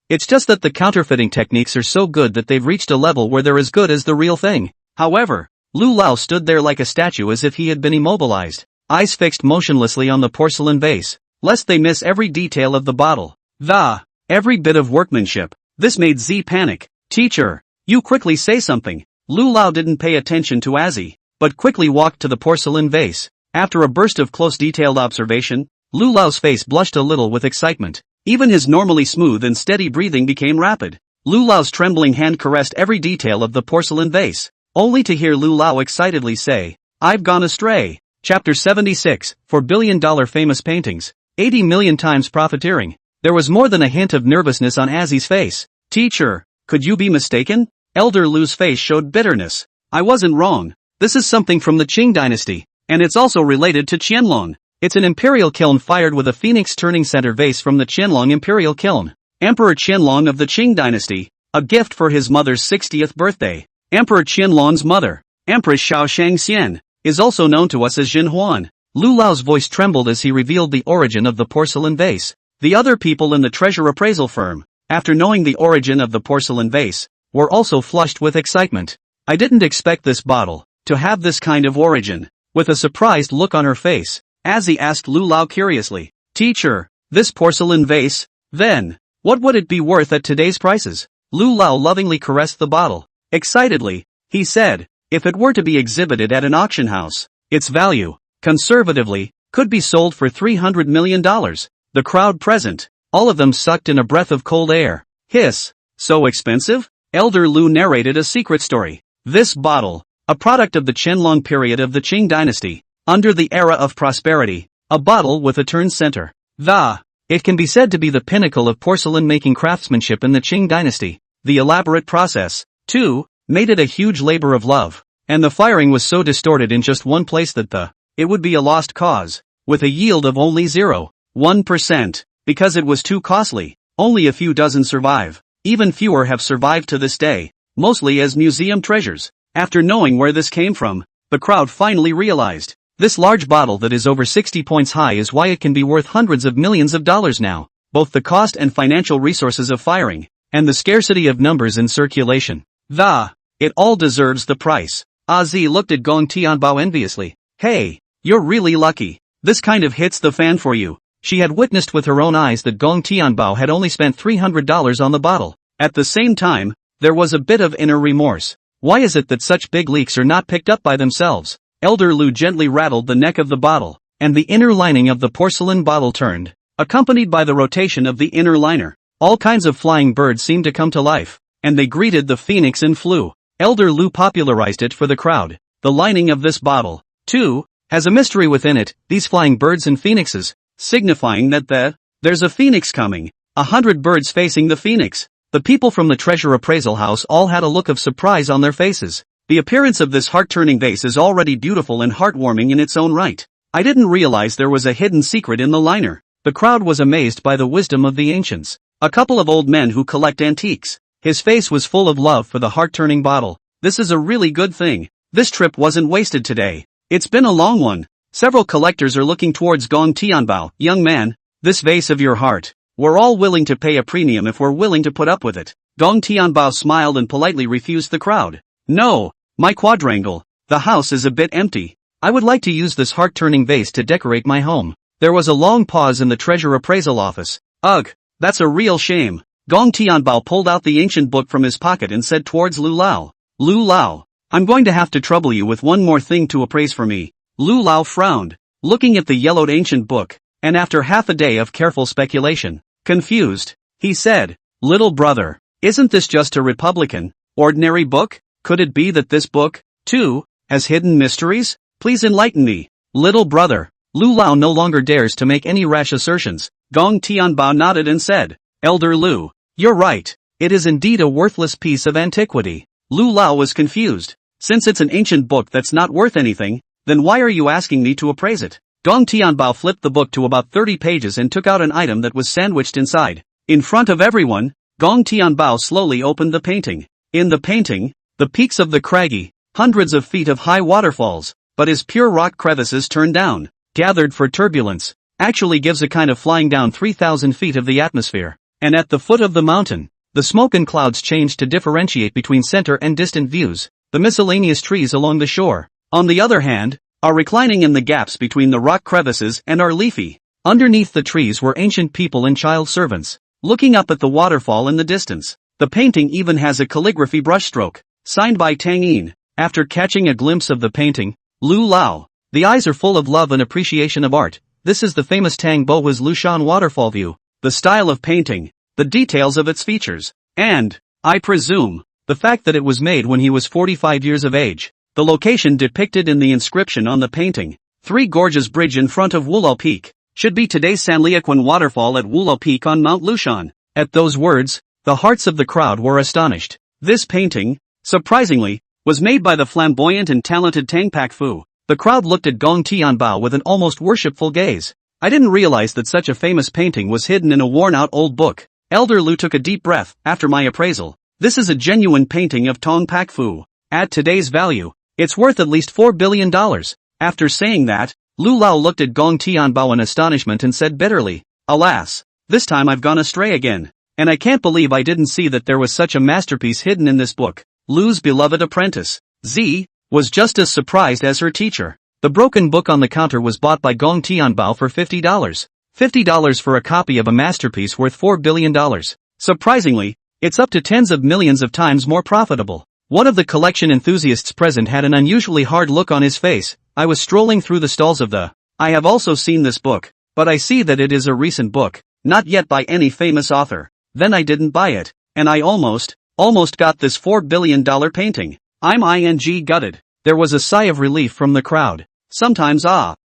It's just that the counterfeiting techniques are so good that they've reached a level where they're as good as the real thing. However, Lu Lao stood there like a statue as if he had been immobilized, eyes fixed motionlessly on the porcelain vase, lest they miss every detail of the bottle. Every bit of workmanship. This made Z panic. Teacher, you quickly say something. Lu Lao didn't pay attention to Azzy, but quickly walked to the porcelain vase. After a burst of close detailed observation, Lu Lao's face blushed a little with excitement. Even his normally smooth and steady breathing became rapid. Lu Lao's trembling hand caressed every detail of the porcelain vase, only to hear Lu Lao excitedly say, I've gone astray. Chapter 76, $4 billion famous paintings, 80 million times profiteering. There was more than a hint of nervousness on Azzy's face. Teacher, could you be mistaken? Elder Lu's face showed bitterness. I wasn't wrong. This is something from the Qing dynasty, and it's also related to Qianlong. It's an imperial kiln fired with a phoenix turning center vase from the Qianlong imperial kiln. Emperor Qianlong of the Qing dynasty, a gift for his mother's 60th birthday. Emperor Qianlong's mother, Empress Xiao Shangxian, is also known to us as Jin Huan. Lu Lao's voice trembled as he revealed the origin of the porcelain vase. The other people in the treasure appraisal firm, after knowing the origin of the porcelain vase, were also flushed with excitement. I didn't expect this bottle to have this kind of origin. With a surprised look on her face, Azzy asked Lu Lao curiously, Teacher, this porcelain vase, then, what would it be worth at today's prices? Lu Lao lovingly caressed the bottle. Excitedly, he said, if it were to be exhibited at an auction house, its value, conservatively, could be sold for $300 million. The crowd present, all of them sucked in a breath of cold air. Hiss, so expensive? Elder Lu narrated a secret story. This bottle, a product of the Qianlong period of the Qing dynasty, under the era of prosperity, a bottle with a turned center, It can be said to be the pinnacle of porcelain-making craftsmanship in the Qing dynasty. The elaborate process, too, made it a huge labor of love. And the firing was so distorted in just one place that it would be a lost cause, with a yield of only 0.1%, because it was too costly. Only a few dozen survive. Even fewer have survived to this day, mostly as museum treasures. After knowing where this came from, the crowd finally realized. This large bottle that is over 60 points high is why it can be worth hundreds of millions of dollars now. Both the cost and financial resources of firing, and the scarcity of numbers in circulation. It all deserves the price. Zi looked at Gong Tianbao enviously. Hey, you're really lucky. This kind of hits the fan for you. She had witnessed with her own eyes that Gong Tianbao had only spent $300 on the bottle. At the same time, there was a bit of inner remorse. Why is it that such big leaks are not picked up by themselves? Elder Lu gently rattled the neck of the bottle, and the inner lining of the porcelain bottle turned, accompanied by the rotation of the inner liner. All kinds of flying birds seemed to come to life, and they greeted the phoenix and flew. Elder Lu popularized it for the crowd. The lining of this bottle, too, has a mystery within it, these flying birds and phoenixes, signifying that there's a phoenix coming, 100 birds facing the phoenix. The people from the treasure appraisal house all had a look of surprise on their faces. The appearance of this heart-turning vase is already beautiful and heartwarming in its own right. I didn't realize there was a hidden secret in the liner. The crowd was amazed by the wisdom of the ancients. A couple of old men who collect antiques. His face was full of love for the heart-turning bottle. This is a really good thing. This trip wasn't wasted today. It's been a long one. Several collectors are looking towards Gong Tianbao. Young man, this vase of your heart. We're all willing to pay a premium if we're willing to put up with it. Gong Tianbao smiled and politely refused the crowd. No, my quadrangle. The house is a bit empty. I would like to use this heart-turning vase to decorate my home. There was a long pause in the treasure appraisal office. Ugh, that's a real shame. Gong Tianbao pulled out the ancient book from his pocket and said towards Lu Lao. Lu Lao, I'm going to have to trouble you with one more thing to appraise for me. Lu Lao frowned, looking at the yellowed ancient book, and after half a day of careful speculation, confused, he said, Little brother, isn't this just a Republican, ordinary book? Could it be that this book, too, has hidden mysteries? Please enlighten me. Little brother. Lu Lao no longer dares to make any rash assertions. Gong Tianbao nodded and said, Elder Lu, you're right. It is indeed a worthless piece of antiquity. Lu Lao was confused. Since it's an ancient book that's not worth anything, then why are you asking me to appraise it? Gong Tianbao flipped the book to about 30 pages and took out an item that was sandwiched inside. In front of everyone, Gong Tianbao slowly opened the painting. In the painting, the peaks of the craggy, hundreds of feet of high waterfalls, but as pure rock crevices turned down, gathered for turbulence, actually gives a kind of flying down 3,000 feet of the atmosphere. And at the foot of the mountain, the smoke and clouds changed to differentiate between center and distant views, the miscellaneous trees along the shore, on the other hand, are reclining in the gaps between the rock crevices and are leafy. Underneath the trees were ancient people and child servants, looking up at the waterfall in the distance. The painting even has a calligraphy brushstroke, signed by Tang Yin. After catching a glimpse of the painting, Lu Lao, the eyes are full of love and appreciation of art. This is the famous Tang Bohua's Lushan waterfall view. The style of painting, the details of its features, and, I presume, the fact that it was made when he was 45 years of age. The location depicted in the inscription on the painting, 3 Gorges Bridge in front of Wulao Peak, should be today's Sanliaquan waterfall at Wulao Peak on Mount Lushan. At those words, the hearts of the crowd were astonished. This painting, surprisingly, was made by the flamboyant and talented Tang Pak Fu. The crowd looked at Gong Tianbao with an almost worshipful gaze. I didn't realize that such a famous painting was hidden in a worn-out old book. Elder Lu took a deep breath. After my appraisal, this is a genuine painting of Tong Pak Fu. At today's value, it's worth at least $4 billion. After saying that, Lu Lao looked at Gong Tianbao in astonishment and said bitterly, Alas, this time I've gone astray again. And I can't believe I didn't see that there was such a masterpiece hidden in this book. Lu's beloved apprentice, Z, was just as surprised as her teacher. The broken book on the counter was bought by Gong Tianbao for $50. $50 for a copy of a masterpiece worth $4 billion. Surprisingly, it's up to tens of millions of times more profitable. One of the collection enthusiasts present had an unusually hard look on his face. I was strolling through the stalls of the. I have also seen this book, but I see that it is a recent book, not yet by any famous author. Then I didn't buy it, and I almost got this $4 billion painting. I'm gutted. There was a sigh of relief from the crowd. Sometimes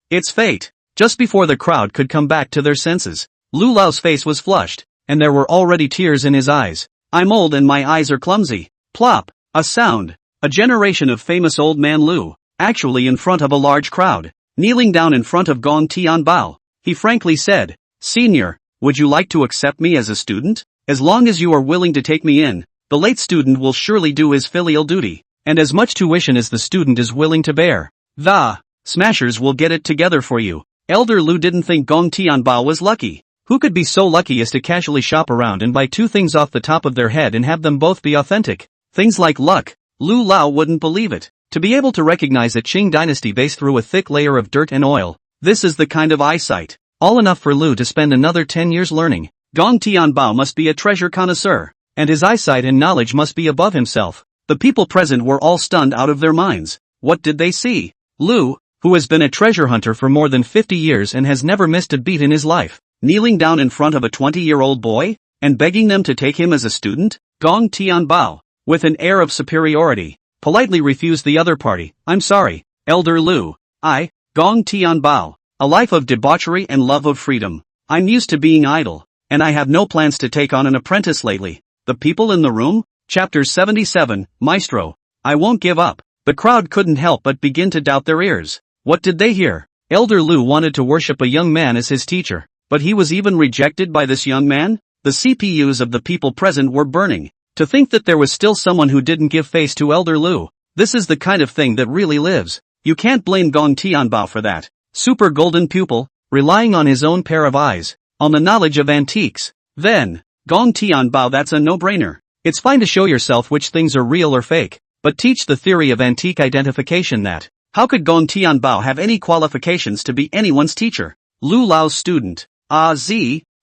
it's fate. Just before the crowd could come back to their senses, Lu Lao's face was flushed, and there were already tears in his eyes. I'm old and my eyes are clumsy. Plop. A sound. A generation of famous old man Lu, actually in front of a large crowd, kneeling down in front of Gong Tianbao. He frankly said, Senior, would you like to accept me as a student? As long as you are willing to take me in, the late student will surely do his filial duty, and as much tuition as the student is willing to bear. The smashers will get it together for you. Elder Lu didn't think Gong Tianbao was lucky. Who could be so lucky as to casually shop around and buy two things off the top of their head and have them both be authentic? Things like luck. Lu Lao wouldn't believe it. To be able to recognize a Qing dynasty base through a thick layer of dirt and oil, this is the kind of eyesight. All enough for Lu to spend another 10 years learning. Gong Tianbao must be a treasure connoisseur, and his eyesight and knowledge must be above himself. The people present were all stunned out of their minds. What did they see? Lu, who has been a treasure hunter for more than 50 years and has never missed a beat in his life, kneeling down in front of a 20-year-old boy, and begging them to take him as a student? Gong Tianbao, with an air of superiority, politely refused the other party. I'm sorry, Elder Lu. Gong Tianbao, a life of debauchery and love of freedom. I'm used to being idle, and I have no plans to take on an apprentice lately. The people in the room? Chapter 77, Maestro. I won't give up. The crowd couldn't help but begin to doubt their ears. What did they hear? Elder Lu wanted to worship a young man as his teacher, but he was even rejected by this young man? The CPUs of the people present were burning. To think that there was still someone who didn't give face to Elder Lu. This is the kind of thing that really lives. You can't blame Gong Tianbao for that. Super golden pupil, relying on his own pair of eyes, on the knowledge of antiques. Then, Gong Tianbao, that's a no-brainer. It's fine to show yourself which things are real or fake, but teach the theory of antique identification that. How could Gong Tianbao have any qualifications to be anyone's teacher? Lu Lao's student,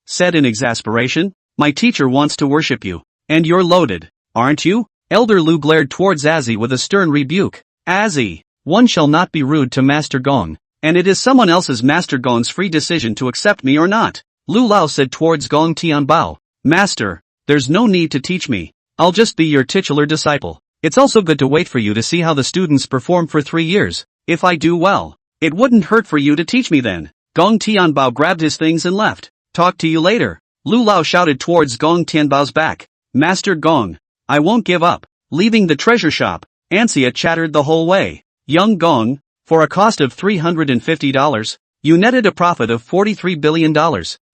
said in exasperation, my teacher wants to worship you. And you're loaded, aren't you? Elder Lu glared towards Azzy with a stern rebuke. Azzy, one shall not be rude to Master Gong, and it is someone else's Master Gong's free decision to accept me or not. Lu Lao said towards Gong Tianbao, Master, there's no need to teach me. I'll just be your titular disciple. It's also good to wait for you to see how the students perform for 3 years. If I do well, it wouldn't hurt for you to teach me then. Gong Tianbao grabbed his things and left. Talk to you later. Lu Lao shouted towards Gong Tianbao's back. Master Gong, I won't give up. Leaving the treasure shop, Ansia chattered the whole way. Young Gong, for a cost of $350, you netted a profit of $43 billion.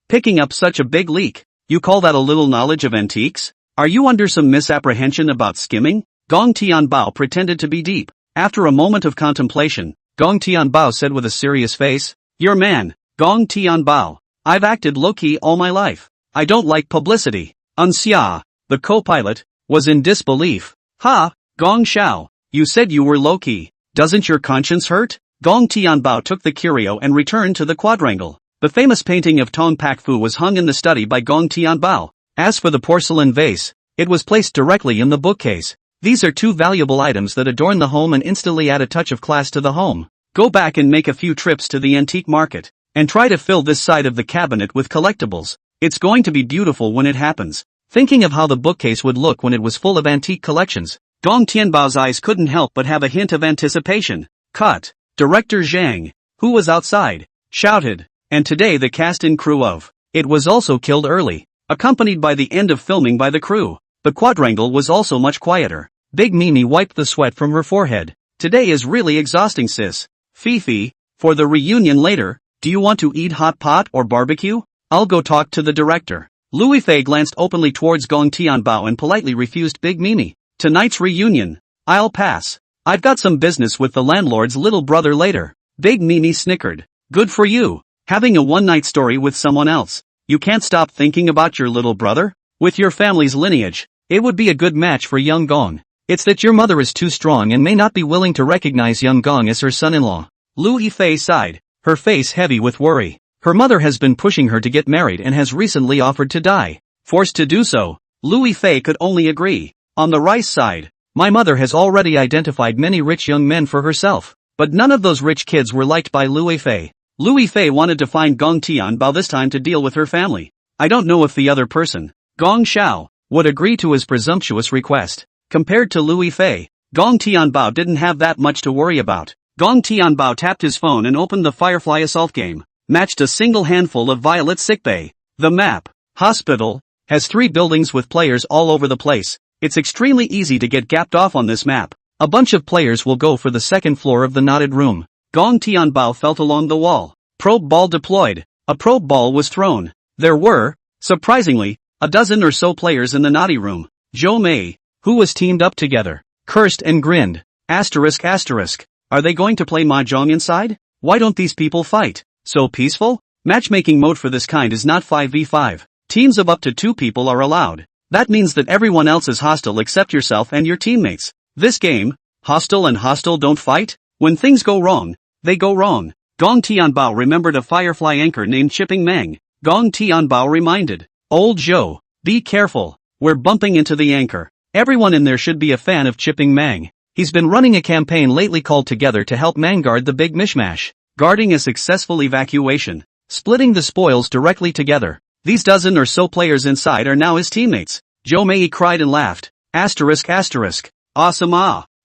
Picking up such a big leak, you call that a little knowledge of antiques? Are you under some misapprehension about skimming? Gong Tianbao pretended to be deep. After a moment of contemplation, Gong Tianbao said with a serious face, Your man, Gong Tianbao. I've acted low-key all my life. I don't like publicity. Xia, the co-pilot, was in disbelief. Ha, Gong Xiao, you said you were low-key. Doesn't your conscience hurt? Gong Tianbao took the curio and returned to the quadrangle. The famous painting of Tong Pak-fu was hung in the study by Gong Tianbao. As for the porcelain vase, it was placed directly in the bookcase. These are two valuable items that adorn the home and instantly add a touch of class to the home. Go back and make a few trips to the antique market, and try to fill this side of the cabinet with collectibles. It's going to be beautiful when it happens. Thinking of how the bookcase would look when it was full of antique collections, Gong Tianbao's eyes couldn't help but have a hint of anticipation. Cut. Director Zhang, who was outside, shouted, and today the cast and crew of It was also killed early, accompanied by the end of filming by the crew. The quadrangle was also much quieter. Big Mimi wiped the sweat from her forehead. Today is really exhausting, sis. Fifi, for the reunion later, do you want to eat hot pot or barbecue? I'll go talk to the director. Louis Fei glanced openly towards Gong Tianbao and politely refused Big Mimi. Tonight's reunion. I'll pass. I've got some business with the landlord's little brother later. Big Mimi snickered. Good for you. Having a one-night story with someone else. You can't stop thinking about your little brother? With your family's lineage, it would be a good match for young Gong. It's that your mother is too strong and may not be willing to recognize young Gong as her son-in-law. Louis Fei sighed, her face heavy with worry. Her mother has been pushing her to get married and has recently offered to die. Forced to do so, Louis Fei could only agree. On the rice side, my mother has already identified many rich young men for herself, but none of those rich kids were liked by Louis Fei. Louis Fei wanted to find Gong Tianbao this time to deal with her family. I don't know if the other person, Gong Xiao, would agree to his presumptuous request. Compared to Louis Fei, Gong Tianbao didn't have that much to worry about. Gong Tianbao tapped his phone and opened the Firefly Assault game. matched a single handful of violet sickbay. The map, hospital, has 3 buildings with players all over the place. It's extremely easy to get gapped off on this map. A bunch of players will go for the second floor of the knotted room. Gong Tianbao felt along the wall. Probe ball deployed. A probe ball was thrown. There were, surprisingly, a dozen or so players in the naughty room. Zhou Mei, who was teamed up together, cursed and grinned. Asterisk asterisk. Are they going to play mahjong inside? Why don't these people fight? So peaceful? Matchmaking mode for this kind is not 5v5. Teams of up to 2 people are allowed. That means that everyone else is hostile except yourself and your teammates. This game, hostile and hostile don't fight? When things go wrong, they go wrong. Gong Tianbao remembered a Firefly anchor named Chipping Meng. Gong Tianbao reminded. Old Zhou, be careful. We're bumping into the anchor. Everyone in there should be a fan of Chipping Meng. He's been running a campaign lately called Together to help Mang guard the big mishmash. Guarding a successful evacuation. Splitting the spoils directly together. These dozen or so players inside are now his teammates. Zhou Mei cried and laughed. Asterisk asterisk. Awesome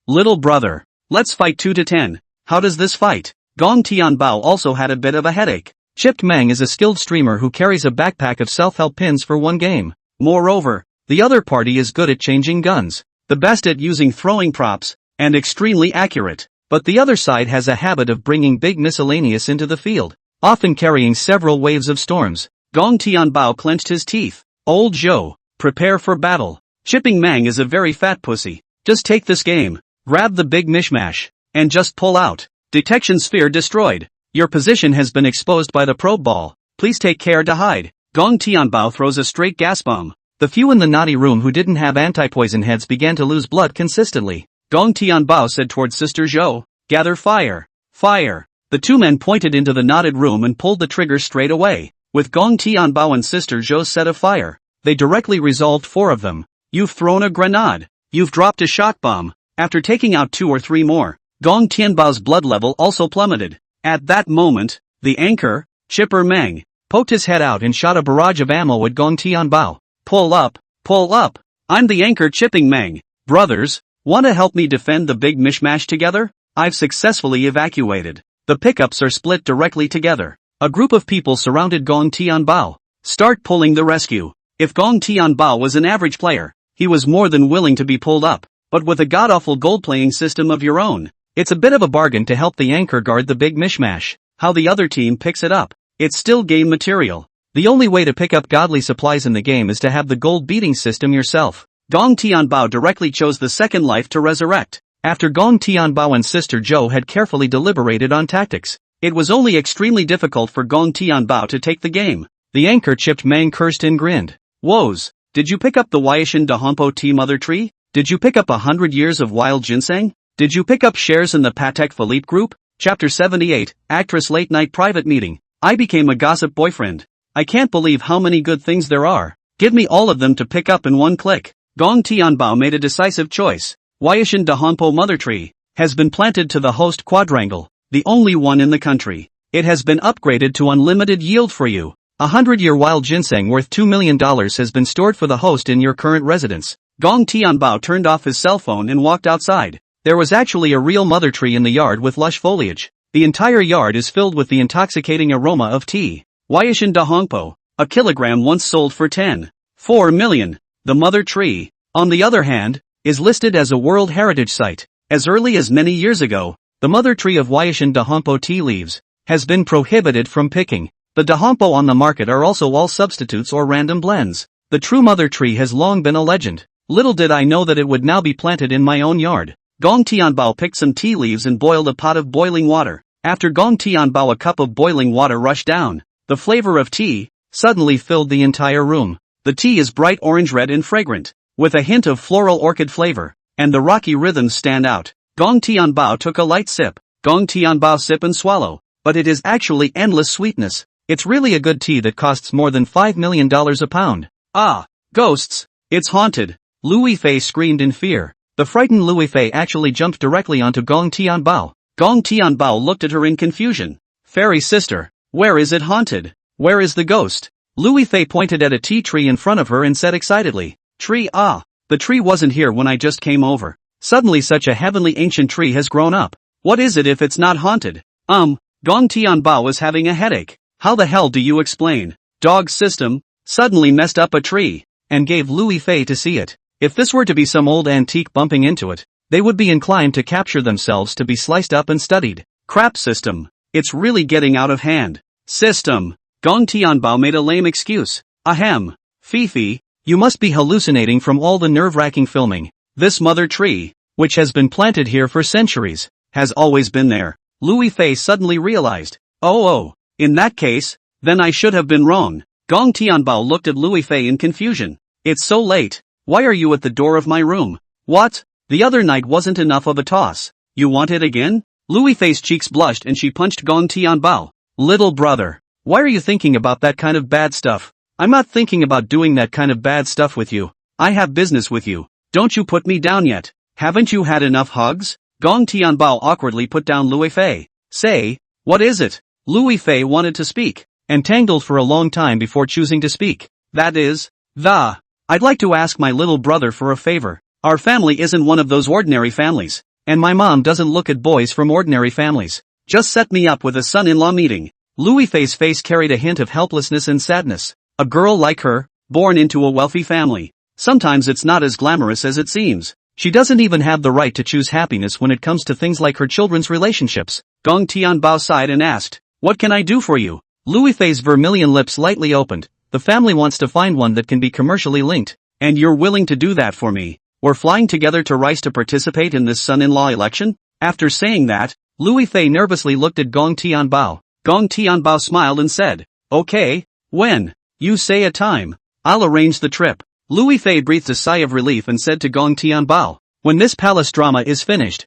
little brother. Let's fight 2 to 10. How does this fight? Gong Tianbao also had a bit of a headache. Chipped Meng is a skilled streamer who carries a backpack of self-help pins for one game. Moreover, the other party is good at changing guns, the best at using throwing props, and extremely accurate. But the other side has a habit of bringing big miscellaneous into the field, often carrying several waves of storms. Gong Tianbao clenched his teeth. Old Zhou, prepare for battle. Chipping Meng is a very fat pussy. Just take this game, grab the big mishmash, and just pull out. Detection sphere destroyed. Your position has been exposed by the probe ball. Please take care to hide. Gong Tianbao throws a straight gas bomb. The few in the naughty room who didn't have anti-poison heads began to lose blood consistently. Gong Tianbao said towards Sister Zhou, gather fire. Fire. The 2 men pointed into the knotted room and pulled the trigger straight away. With Gong Tianbao and Sister Zhou's set of fire, they directly resolved 4 of them. You've thrown a grenade. You've dropped a shock bomb. After taking out 2 or 3 more, Gong Tianbao's blood level also plummeted. At that moment, the anchor, Chipper Meng, poked his head out and shot a barrage of ammo at Gong Tianbao. Pull up, pull up. I'm the anchor Chipping Meng. Brothers, wanna help me defend the big mishmash together? I've successfully evacuated. The pickups are split directly together. A group of people surrounded Gong Tianbao. Start pulling the rescue. If Gong Tianbao was an average player, he was more than willing to be pulled up. But with a god-awful gold-playing system of your own, it's a bit of a bargain to help the anchor guard the big mishmash. How the other team picks it up. It's still game material. The only way to pick up godly supplies in the game is to have the gold beating system yourself. Gong Tianbao directly chose the second life to resurrect. After Gong Tianbao and Sister Zhou had carefully deliberated on tactics, it was only extremely difficult for Gong Tianbao to take the game. The anchor Chipped Meng cursed and grinned. Woes, did you pick up the Wyashan Dahompo tea mother tree? Did you pick up 100 years of wild ginseng? Did you pick up shares in the Patek Philippe group? Chapter 78, Actress Late Night Private Meeting. I became a gossip boyfriend. I can't believe how many good things there are. Give me all of them to pick up in one click. Gong Tianbao made a decisive choice. Wyashan Dahompo mother tree has been planted to the host quadrangle, the only one in the country. It has been upgraded to unlimited yield for you. 100-year wild ginseng worth $2 million has been stored for the host in your current residence. Gong Tianbao turned off his cell phone and walked outside. There was actually a real mother tree in the yard with lush foliage. The entire yard is filled with the intoxicating aroma of tea. Wyashan Dahongpo, a kilogram once sold for 10.4 million. The mother tree, on the other hand, is listed as a World Heritage Site. As early as many years ago, the mother tree of Wyashan Dahongpo tea leaves has been prohibited from picking. The Dahongpo on the market are also all substitutes or random blends. The true mother tree has long been a legend. Little did I know that it would now be planted in my own yard. Gong Tianbao picked some tea leaves and boiled a pot of boiling water. After Gong Tianbao a cup of boiling water rushed down. The flavor of tea suddenly filled the entire room. The tea is bright orange-red and fragrant, with a hint of floral orchid flavor, and the rocky rhythms stand out. Gong Tianbao took a light sip. Gong Tianbao sip and swallow. But it is actually endless sweetness. It's really a good tea that costs more than $5 million a pound. Ah, ghosts. It's haunted. Louis Fei screamed in fear. The frightened Louis Fei actually jumped directly onto Gong Tianbao. Gong Tianbao looked at her in confusion. Fairy sister, where is it haunted? Where is the ghost? Louis Fei pointed at a tea tree in front of her and said excitedly. Tree the tree wasn't here when I just came over. Suddenly such a heavenly ancient tree has grown up. What is it if it's not haunted? Gong Tianbao was having a headache. How the hell do you explain? Dog's system suddenly messed up a tree and gave Louis Fei to see it. If this were to be some old antique bumping into it, they would be inclined to capture themselves to be sliced up and studied. Crap system. It's really getting out of hand. System. Gong Tianbao made a lame excuse. Ahem. Fifi, you must be hallucinating from all the nerve-wracking filming. This mother tree, which has been planted here for centuries, has always been there. Louis Fei suddenly realized. Oh, in that case, then I should have been wrong. Gong Tianbao looked at Louis Fei in confusion. It's so late. Why are you at the door of my room? What? The other night wasn't enough of a toss. You want it again? Louis Fei's cheeks blushed and she punched Gong Tianbao. Little brother, why are you thinking about that kind of bad stuff? I'm not thinking about doing that kind of bad stuff with you. I have business with you. Don't you put me down yet. Haven't you had enough hugs? Gong Tianbao awkwardly put down Louis Fei. Say, what is it? Louis Fei wanted to speak, and tangled for a long time before choosing to speak. That is, I'd like to ask my little brother for a favor. Our family isn't one of those ordinary families, and my mom doesn't look at boys from ordinary families. Just set me up with a son-in-law meeting. Louis Fei's face carried a hint of helplessness and sadness. A girl like her, born into a wealthy family. Sometimes it's not as glamorous as it seems. She doesn't even have the right to choose happiness when it comes to things like her children's relationships. Gong Tianbao sighed and asked, what can I do for you? Louis Fei's vermilion lips lightly opened. The family wants to find one that can be commercially linked. And you're willing to do that for me? We're flying together to Rice to participate in this son-in-law election? After saying that, Louis Fei nervously looked at Gong Tianbao. Gong Tianbao smiled and said, okay, when? You say a time. I'll arrange the trip. Louis Fei breathed a sigh of relief and said to Gong Tianbao, when this palace drama is finished,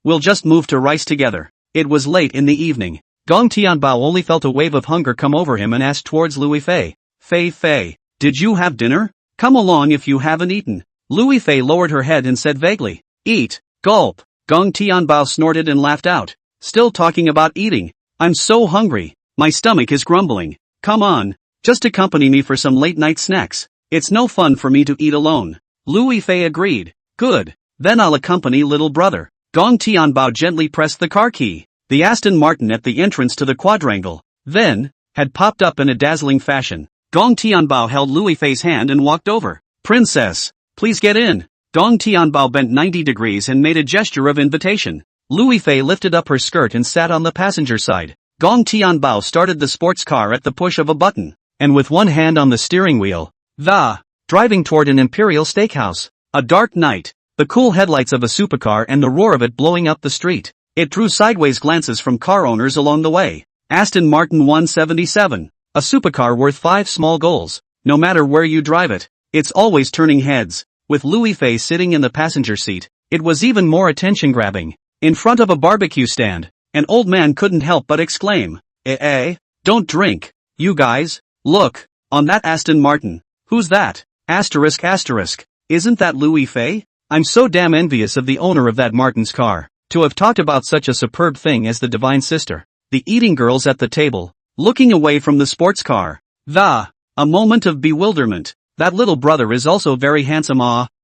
we'll just move to Rice together. It was late in the evening. Gong Tianbao only felt a wave of hunger come over him and asked towards Louis Fei. Fei, did you have dinner? Come along if you haven't eaten. Louis Fei lowered her head and said vaguely, eat, gulp. Gong Tianbao snorted and laughed out. Still talking about eating. I'm so hungry. My stomach is grumbling. Come on. Just accompany me for some late-night snacks. It's no fun for me to eat alone. Louis Fei agreed. Good. Then I'll accompany little brother. Gong Tianbao gently pressed the car key. The Aston Martin at the entrance to the quadrangle, then, had popped up in a dazzling fashion. Gong Tianbao held Louis Fei's hand and walked over. Princess, please get in. Gong Tianbao bent 90 degrees and made a gesture of invitation. Louis Fei lifted up her skirt and sat on the passenger side. Gong Tianbao started the sports car at the push of a button, and with one hand on the steering wheel, driving toward an imperial steakhouse. A dark night, the cool headlights of a supercar and the roar of it blowing up the street. It drew sideways glances from car owners along the way. Aston Martin 177. A supercar worth 5 small goals. No matter where you drive it, it's always turning heads. With Louis Fei sitting in the passenger seat, it was even more attention-grabbing. In front of a barbecue stand, an old man couldn't help but exclaim, don't drink. You guys, look, on that Aston Martin. Who's that? Asterisk. Isn't that Louis Fei? I'm so damn envious of the owner of that Martin's car, to have talked about such a superb thing as the divine sister. The eating girls at the table, looking away from the sports car. A moment of bewilderment. That little brother is also very handsome.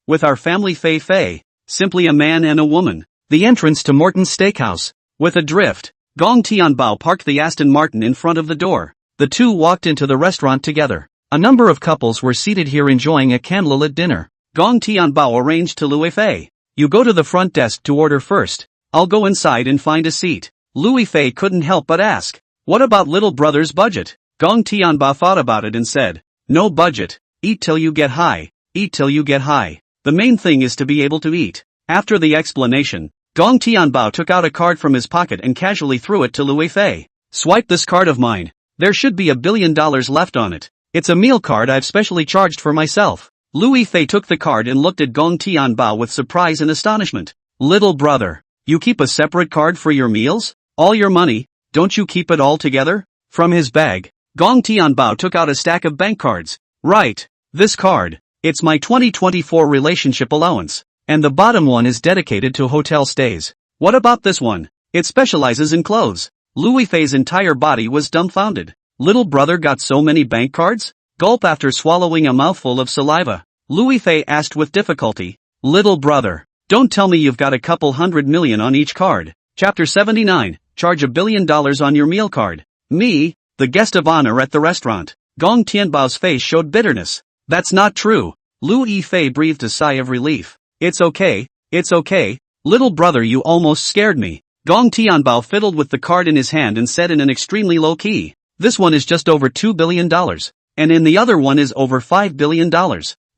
With our family Fei, simply a man and a woman. The entrance to Morton's Steakhouse. With a drift, Gong Tianbao parked the Aston Martin in front of the door. The two walked into the restaurant together. A number of couples were seated here enjoying a candlelit dinner. Gong Tianbao arranged to Louis Fei. You go to the front desk to order first. I'll go inside and find a seat. Louis Fei couldn't help but ask, what about little brother's budget? Gong Tianbao thought about it and said, no budget. Eat till you get high. Eat till you get high. The main thing is to be able to eat. After the explanation, Gong Tianbao took out a card from his pocket and casually threw it to Louis Fei. Swipe this card of mine. There should be $1 billion left on it. It's a meal card I've specially charged for myself. Louis Fei took the card and looked at Gong Tianbao with surprise and astonishment. Little brother, you keep a separate card for your meals? All your money, don't you keep it all together? From his bag, Gong Tianbao took out a stack of bank cards. Right, this card. It's my 2024 relationship allowance. And the bottom one is dedicated to hotel stays. What about this one? It specializes in clothes. Louis Fei's entire body was dumbfounded. Little brother got so many bank cards? Gulp after swallowing a mouthful of saliva. Louis Fei asked with difficulty. Little brother, don't tell me you've got a couple $100 million on each card. Chapter 79, charge $1 billion on your meal card. Me? the guest of honor at the restaurant. Gong Tianbao's face showed bitterness. That's not true. Lu Yifei breathed a sigh of relief. It's okay, little brother, you almost scared me. Gong Tianbao fiddled with the card in his hand and said in an extremely low key, this one is just over $2 billion. And in the other one is over $5 billion.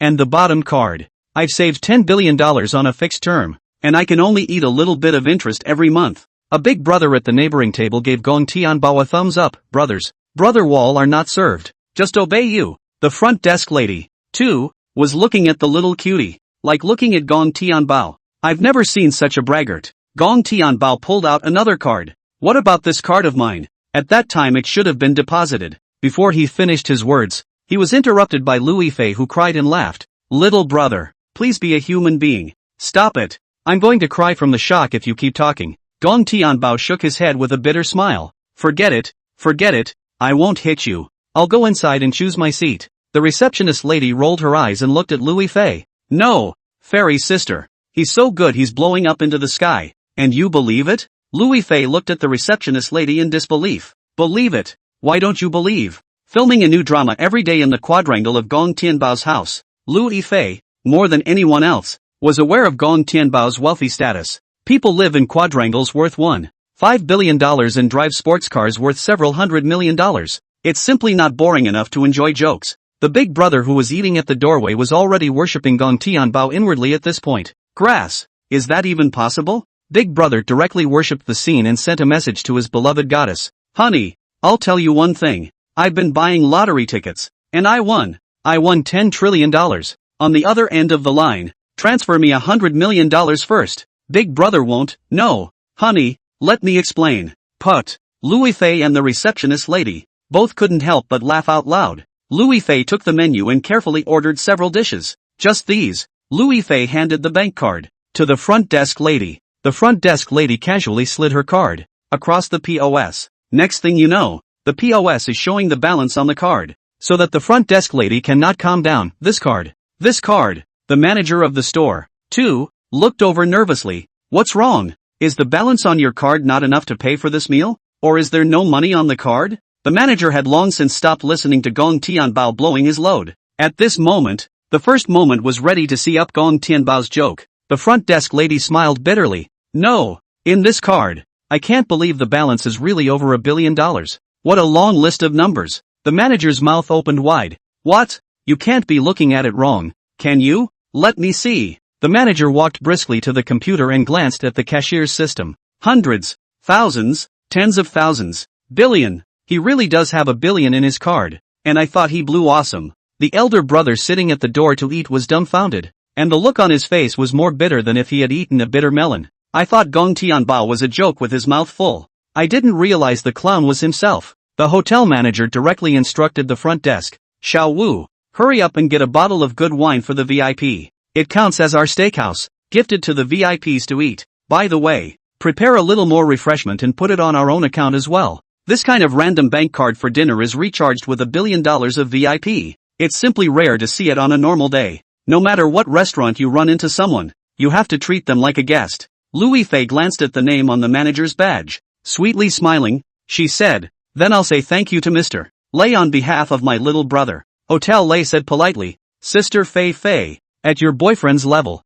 And the bottom card. I've saved $10 billion on a fixed term. And I can only eat a little bit of interest every month. A big brother at the neighboring table gave Gong Tianbao a thumbs up. Brothers, brother Wall are not served. Just obey you. The front desk lady, too, was looking at the little cutie. Like looking at Gong Tianbao. I've never seen such a braggart. Gong Tianbao pulled out another card. What about this card of mine? At that time it should have been deposited. Before he finished his words, he was interrupted by Lu Yifei, who cried and laughed. Little brother, please be a human being. Stop it. I'm going to cry from the shock if you keep talking. Gong Tianbao shook his head with a bitter smile. Forget it, I won't hit you. I'll go inside and choose my seat. The receptionist lady rolled her eyes and looked at Lu Yifei. No, Fairy's sister. He's so good he's blowing up into the sky. And you believe it? Lu Yifei looked at the receptionist lady in disbelief. Believe it? Why don't you believe? Filming a new drama every day in the quadrangle of Gong Tianbao's house. Lu Yifei, more than anyone else, was aware of Gong Tianbao's wealthy status. People live in quadrangles worth $1.5 billion and drive sports cars worth several $100 million. It's simply not boring enough to enjoy jokes. The big brother who was eating at the doorway was already worshipping Gong Tianbao inwardly at this point. Grass. Is that even possible? Big brother directly worshipped the scene and sent a message to his beloved goddess. Honey, I'll tell you one thing. I've been buying lottery tickets. And I won. I won $10 trillion. On the other end of the line, transfer me $100 million first. Big brother won't. No. Honey, let me explain. Put. Lu Yifei and the receptionist lady both couldn't help but laugh out loud. Lu Yifei took the menu and carefully ordered several dishes. Just these. Lu Yifei handed the bank card to the front desk lady. The front desk lady casually slid her card across the POS. Next thing you know, the POS is showing the balance on the card, so that the front desk lady cannot calm down. This card. The manager of the store, too, looked over nervously. What's wrong? Is the balance on your card not enough to pay for this meal? Or is there no money on the card? The manager had long since stopped listening to Gong Tianbao blowing his load. At this moment, the first moment was ready to see up Gong Tianbao's joke. The front desk lady smiled bitterly. No, in this card, I can't believe the balance is really over $1 billion. What a long list of numbers. The manager's mouth opened wide. What? You can't be looking at it wrong, can you? Let me see. The manager walked briskly to the computer and glanced at the cashier's system. Hundreds, thousands, tens of thousands, billion. He really does have $1 billion in his card. And I thought he blew awesome. The elder brother sitting at the door to eat was dumbfounded. And the look on his face was more bitter than if he had eaten a bitter melon. I thought Gong Tianbao was a joke with his mouth full. I didn't realize the clown was himself. The hotel manager directly instructed the front desk. Xiao Wu, hurry up and get a bottle of good wine for the VIP. It counts as our steakhouse, gifted to the VIPs to eat. By the way, prepare a little more refreshment and put it on our own account as well. This kind of random bank card for dinner is recharged with $1 billion of VIP. It's simply rare to see it on a normal day. No matter what restaurant you run into someone, you have to treat them like a guest. Lu Yifei glanced at the name on the manager's badge. Sweetly smiling, she said, then I'll say thank you to Mr. Lei on behalf of my little brother. Hotel Lei said politely, Sister Fei Fei, at your boyfriend's level.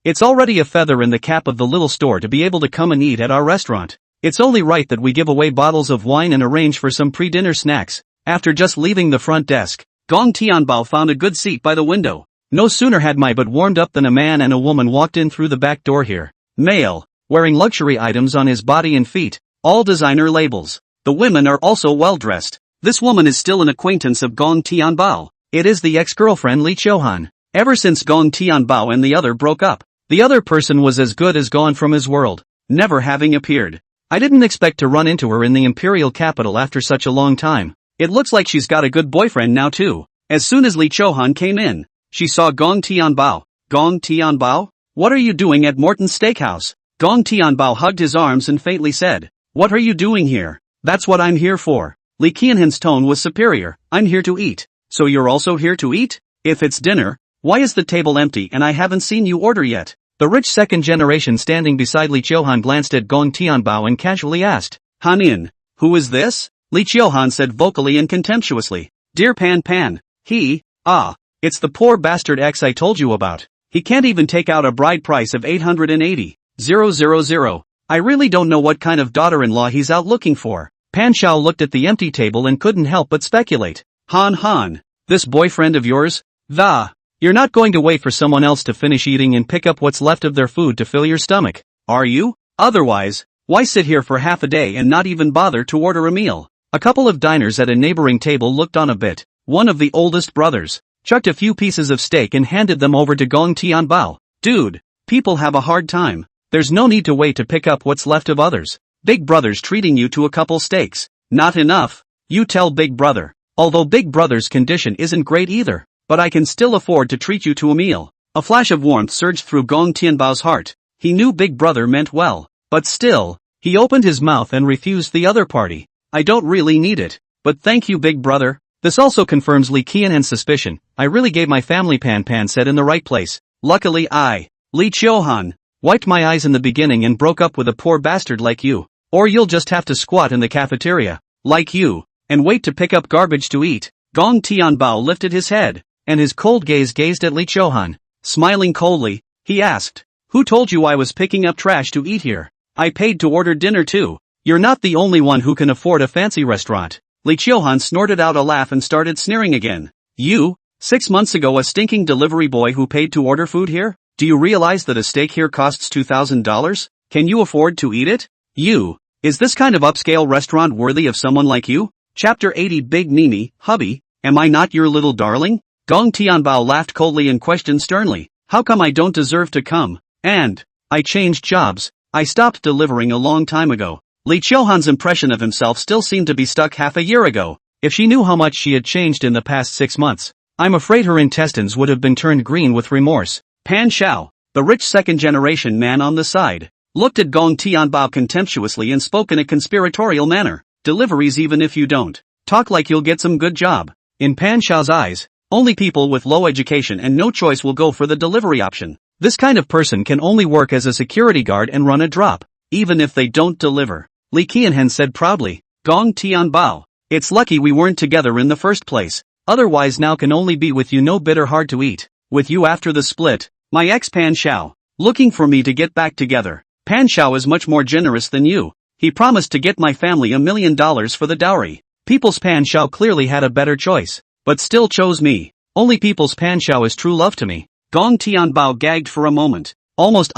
It's already a feather in the cap of the little store to be able to come and eat at our restaurant. It's only right that we give away bottles of wine and arrange for some pre-dinner snacks. After just leaving the front desk, Gong Tianbao found a good seat by the window. No sooner had my butt warmed up than a man and a woman walked in through the back door here. Male, wearing luxury items on his body and feet, all designer labels. The women are also well dressed. This woman is still an acquaintance of Gong Tianbao. It is the ex-girlfriend Li Chouhan. Ever since Gong Tianbao and the other broke up, the other person was as good as gone from his world, never having appeared. I didn't expect to run into her in the imperial capital after such a long time. It looks like she's got a good boyfriend now too. As soon as Li Chouhan came in, she saw Gong Tianbao. Gong Tianbao? What are you doing at Morton's Steakhouse? Gong Tianbao hugged his arms and faintly said, What are you doing here? That's what I'm here for. Li Qianhan's tone was superior. I'm here to eat. So you're also here to eat? If it's dinner, why is the table empty and I haven't seen you order yet? The rich second generation standing beside Li Chouhan glanced at Gong Tianbao and casually asked, Hanin, who is this? Lee Chiohan said vocally and contemptuously. Dear Pan Pan, it's the poor bastard X I told you about. He can't even take out a bride price of 880,000. I really don't know what kind of daughter-in-law he's out looking for. Pan Shao looked at the empty table and couldn't help but speculate. Han, this boyfriend of yours? You're not going to wait for someone else to finish eating and pick up what's left of their food to fill your stomach, are you? Otherwise, why sit here for half a day and not even bother to order a meal? A couple of diners at a neighboring table looked on a bit. One of the oldest brothers chucked a few pieces of steak and handed them over to Gong Tianbao. Dude, people have a hard time. There's no need to wait to pick up what's left of others. Big brother's treating you to a couple steaks. Not enough? You tell big brother. Although big brother's condition isn't great either, but I can still afford to treat you to a meal. A flash of warmth surged through Gong Tianbao's heart. He knew big brother meant well, but still, he opened his mouth and refused the other party. I don't really need it, but thank you big brother. This also confirms Li Qianhen's suspicion. I really gave my family Pan Pan said in the right place. Luckily Li Chiohan, wiped my eyes in the beginning and broke up with a poor bastard like you. Or you'll just have to squat in the cafeteria, like you, and wait to pick up garbage to eat. Gong Tianbao lifted his head, and his cold gaze gazed at Li Chiohan. Smiling coldly, he asked, who told you I was picking up trash to eat here? I paid to order dinner too. You're not the only one who can afford a fancy restaurant. Li Chiohan snorted out a laugh and started sneering again. You, 6 months ago a stinking delivery boy who paid to order food here? Do you realize that a steak here costs $2,000? Can you afford to eat it? Is this kind of upscale restaurant worthy of someone like you? Chapter 80 Big Nini, hubby, am I not your little darling? Gong Tianbao laughed coldly and questioned sternly, how come I don't deserve to come? And, I changed jobs. I stopped delivering a long time ago. Li Chiohan's impression of himself still seemed to be stuck half a year ago. If she knew how much she had changed in the past 6 months, I'm afraid her intestines would have been turned green with remorse. Pan Shao, the rich second-generation man on the side, looked at Gong Tianbao contemptuously and spoke in a conspiratorial manner. Deliveries even if you don't talk like you'll get some good job. In Pan Shao's eyes, only people with low education and no choice will go for the delivery option. This kind of person can only work as a security guard and run a drop, even if they don't deliver. Li Qianhen said proudly. Gong Tianbao, it's lucky we weren't together in the first place. Otherwise now can only be with you no bitter hard to eat. With you after the split, my ex Pan Shao, looking for me to get back together. Pan Shao is much more generous than you. He promised to get my family $1 million for the dowry. People's Pan Shao clearly had a better choice, but still chose me. Only People's Pan Shao is true love to me. Gong Tianbao gagged for a moment, almost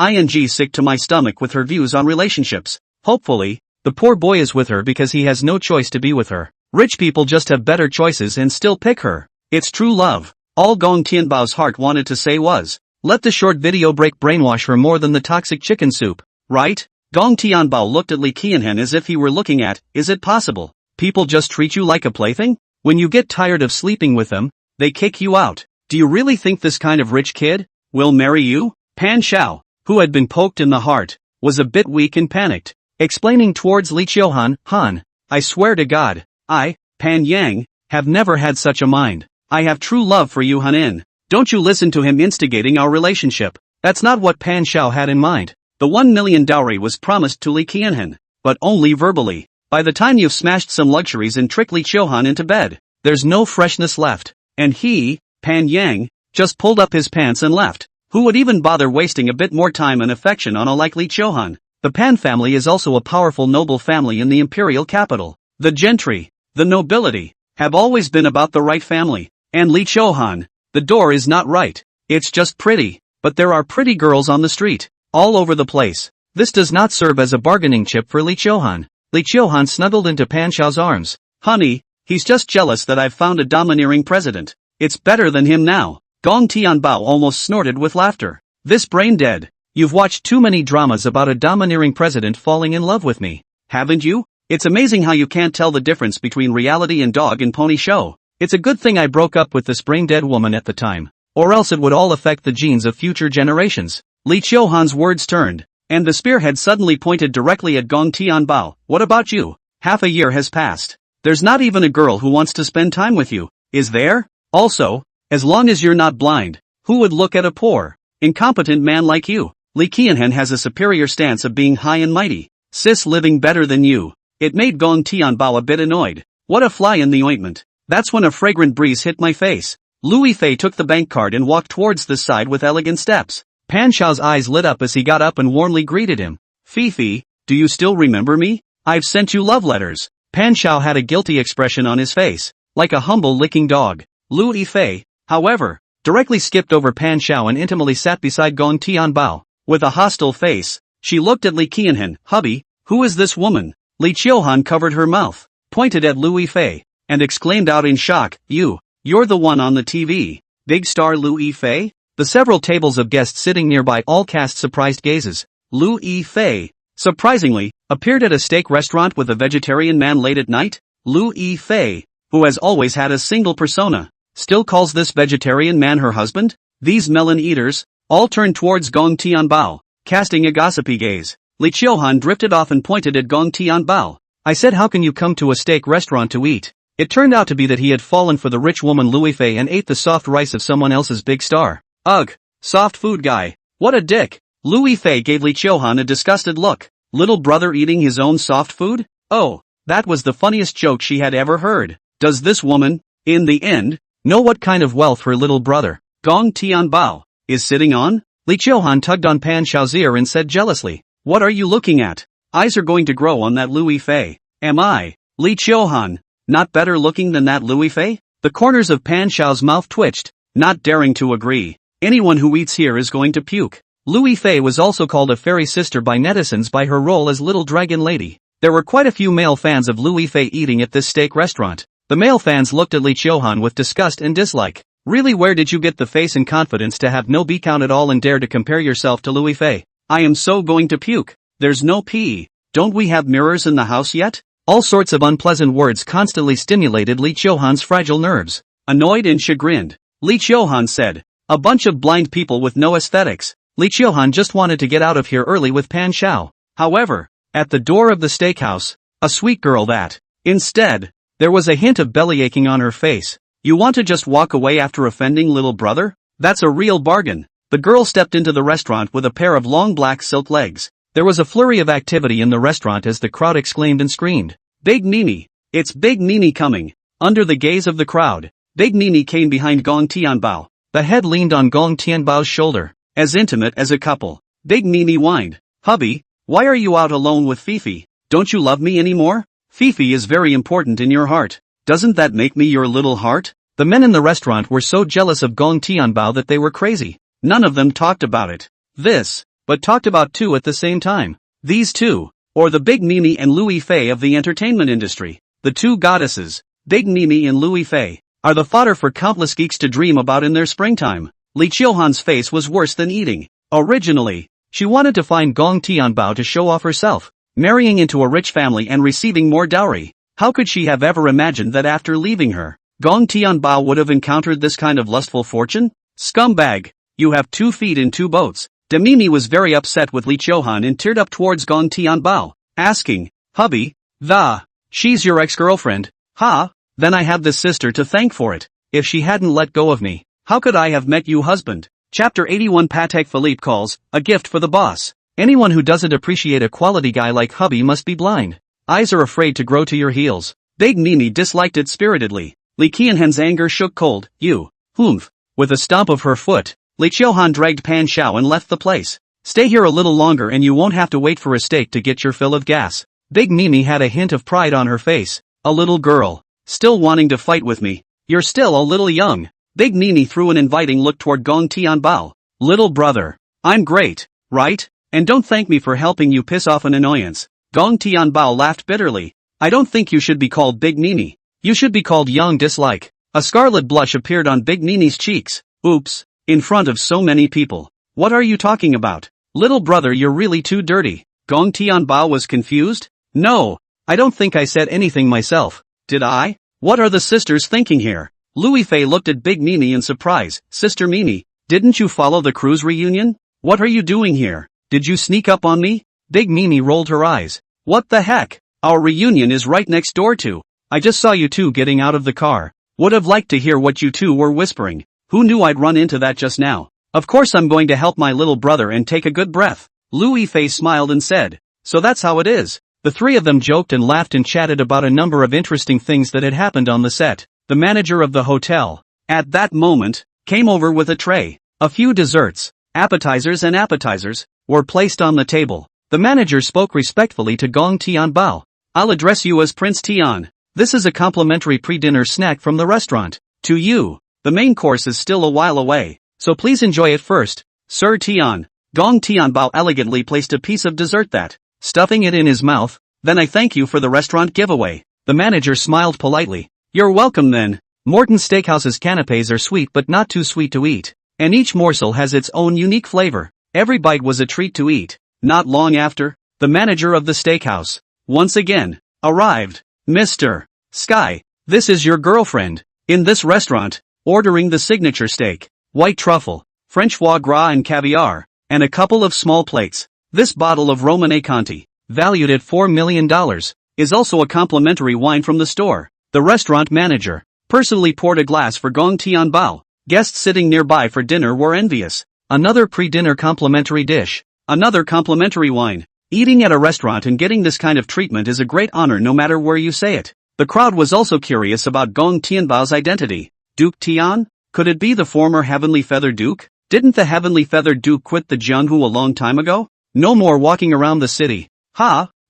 sick to my stomach with her views on relationships. Hopefully, the poor boy is with her because he has no choice to be with her. Rich people just have better choices and still pick her. It's true love. All Gong Tianbao's heart wanted to say was, let the short video break brainwash her more than the toxic chicken soup, right? Gong Tianbao looked at Li Qianhen as if he were looking at, is it possible? People just treat you like a plaything? When you get tired of sleeping with them, they kick you out. Do you really think this kind of rich kid will marry you? Pan Shao, who had been poked in the heart, was a bit weak and panicked, explaining towards Li Chiohan, Han, I swear to God, I, Pan Yang, have never had such a mind. I have true love for you Hanin. Don't you listen to him instigating our relationship. That's not what Pan Shao had in mind. The 1 million dowry was promised to Li Qianhen, but only verbally. By the time you've smashed some luxuries and tricked Li Chiohan into bed, there's no freshness left. And he, Pan Yang, just pulled up his pants and left. Who would even bother wasting a bit more time and affection on a like Li Chiohan? The Pan family is also a powerful noble family in the imperial capital. The gentry, the nobility, have always been about the right family. And Li Chiohan, the door is not right. It's just pretty, but there are pretty girls on the street, all over the place. This does not serve as a bargaining chip for Li Chiohan. Li Chiohan snuggled into Pan Shao's arms. Honey, he's just jealous that I've found a domineering president. It's better than him now. Gong Tianbao almost snorted with laughter. This brain dead. You've watched too many dramas about a domineering president falling in love with me, haven't you? It's amazing how you can't tell the difference between reality and dog and pony show. It's a good thing I broke up with this brain dead woman at the time, or else it would all affect the genes of future generations. Li Chiohan's words turned, and the spearhead suddenly pointed directly at Gong Tianbao. What about you? Half a year has passed. There's not even a girl who wants to spend time with you, is there? Also, as long as you're not blind, who would look at a poor, incompetent man like you? Li Qianhen has a superior stance of being high and mighty. Sis living better than you. It made Gong Tianbao a bit annoyed. What a fly in the ointment. That's when a fragrant breeze hit my face. Louis Fei took the bank card and walked towards the side with elegant steps. Pan Xiao's eyes lit up as he got up and warmly greeted him. Fifi, do you still remember me? I've sent you love letters. Pan Xiao had a guilty expression on his face, like a humble licking dog. Louis Fei, however, directly skipped over Pan Xiao and intimately sat beside Gong Tianbao. With a hostile face, she looked at Li Qianhan. Hubby, who is this woman? Li Qiuhan covered her mouth, pointed at Louis Fei, and exclaimed out in shock, You're the one on the TV. Big star Louis Fei? The several tables of guests sitting nearby all cast surprised gazes. Louis Fei, surprisingly, appeared at a steak restaurant with a vegetarian man late at night? Louis Fei, who has always had a single persona, still calls this vegetarian man her husband? These melon eaters, all turned towards Gong Tianbao, casting a gossipy gaze. Li Qiuhan drifted off and pointed at Gong Tianbao. I said, how can you come to a steak restaurant to eat? It turned out to be that he had fallen for the rich woman Louis Fei and ate the soft rice of someone else's big star. Ugh, soft food guy. What a dick. Louis Fei gave Li Qiuhan a disgusted look. Little brother eating his own soft food? Oh, that was the funniest joke she had ever heard. Does this woman, in the end, know what kind of wealth her little brother, Gong Tianbao, is sitting on? Li Qiuhan tugged on Pan Xiao's ear and said jealously, What are you looking at? Eyes are going to grow on that Louis Fei. Am I, Li Qiuhan, not better looking than that Louis Fei? The corners of Pan Xiao's mouth twitched, not daring to agree. Anyone who eats here is going to puke. Louis Fei was also called a fairy sister by netizens by her role as Little Dragon Lady. There were quite a few male fans of Louis Fei eating at this steak restaurant. The male fans looked at Li Qiuhan with disgust and dislike. Really, where did you get the face and confidence to have no B-count at all and dare to compare yourself to Louis Fei? I am so going to puke. There's no pee. Don't we have mirrors in the house yet? All sorts of unpleasant words constantly stimulated Li Qiuhan's fragile nerves. Annoyed and chagrined, Li Qiuhan said, A bunch of blind people with no aesthetics. Li Qiuhan just wanted to get out of here early with Pan Xiao. However, at the door of the steakhouse, a sweet girl that, instead, there was a hint of bellyaching on her face. You want to just walk away after offending little brother? That's a real bargain. The girl stepped into the restaurant with a pair of long black silk legs. There was a flurry of activity in the restaurant as the crowd exclaimed and screamed, Big Mimi! It's Big Mimi coming! Under the gaze of the crowd, Big Mimi came behind Gong Tianbao. The head leaned on Gong Tianbao's shoulder. As intimate as a couple, Big Mimi whined, Hubby, why are you out alone with Fifi? Don't you love me anymore? Fifi is very important in your heart. Doesn't that make me your little heart? The men in the restaurant were so jealous of Gong Tianbao that they were crazy. None of them talked about it. But talked about two at the same time. These two, or the Big Mimi and Louis Fei of the entertainment industry. The two goddesses, Big Mimi and Louis Fei, are the fodder for countless geeks to dream about in their springtime. Li Qiuhan's face was worse than eating. Originally, she wanted to find Gong Tianbao to show off herself, marrying into a rich family and receiving more dowry. How could she have ever imagined that after leaving her, Gong Tianbao would have encountered this kind of lustful fortune? Scumbag, you have 2 feet in 2 boats. Mimi was very upset with Li Qiuhan and teared up towards Gong Tianbao, asking, Hubby, she's your ex-girlfriend, huh? Then I have this sister to thank for it. If she hadn't let go of me, how could I have met you husband? Chapter 81 Patek Philippe calls, a gift for the boss. Anyone who doesn't appreciate a quality guy like hubby must be blind. Eyes are afraid to grow to your heels. Big Mimi disliked it spiritedly. Li Qianhan's anger shook cold. With a stomp of her foot, Li Qiuhan dragged Pan Xiao and left the place. Stay here a little longer and you won't have to wait for a steak to get your fill of gas. Big Mimi had a hint of pride on her face. A little girl, still wanting to fight with me. You're still a little young. Big Mimi threw an inviting look toward Gong Tianbao. Little brother, I'm great, right? And don't thank me for helping you piss off an annoyance. Gong Tianbao laughed bitterly. I don't think you should be called Big Mimi. You should be called Young Dislike. A scarlet blush appeared on Big Mimi's cheeks. Oops, in front of so many people. What are you talking about? Little brother, you're really too dirty. Gong Tianbao was confused. No, I don't think I said anything myself. Did I? What are the sisters thinking here? Louis Fei looked at Big Mimi in surprise. Sister Mimi, didn't you follow the cruise reunion? What are you doing here? Did you sneak up on me? Big Mimi rolled her eyes. What the heck? Our reunion is right next door to. I just saw you two getting out of the car. Would have liked to hear what you two were whispering. Who knew I'd run into that just now? Of course I'm going to help my little brother and take a good breath. Louis Fei smiled and said, so that's how it is. The three of them joked and laughed and chatted about a number of interesting things that had happened on the set. The manager of the hotel, at that moment, came over with a tray. A few desserts, appetizers, were placed on the table. The manager spoke respectfully to Gong Tianbao. I'll address you as Prince Tian. This is a complimentary pre-dinner snack from the restaurant. To you, the main course is still a while away, so please enjoy it first. Sir Tian. Gong Tianbao elegantly placed a piece of dessert that, stuffing it in his mouth. Then I thank you for the restaurant giveaway. The manager smiled politely. You're welcome then. Morton Steakhouse's canapes are sweet but not too sweet to eat, and each morsel has its own unique flavor. Every bite was a treat to eat. Not long after, the manager of the steakhouse, once again, arrived. Mr. Sky, this is your girlfriend, in this restaurant, ordering the signature steak, white truffle, French foie gras and caviar, and a couple of small plates. This bottle of Romane Conti, valued at $4 million, is also a complimentary wine from the store. The restaurant manager personally poured a glass for Gong Tianbao. Guests sitting nearby for dinner were envious. Another pre-dinner complimentary dish. Another complimentary wine. Eating at a restaurant and getting this kind of treatment is a great honor no matter where you say it. The crowd was also curious about Gong Tianbao's identity. Duke Tian? Could it be the former Heavenly Feathered Duke? Didn't the Heavenly Feathered Duke quit the Jianghu a long time ago? No more walking around the city.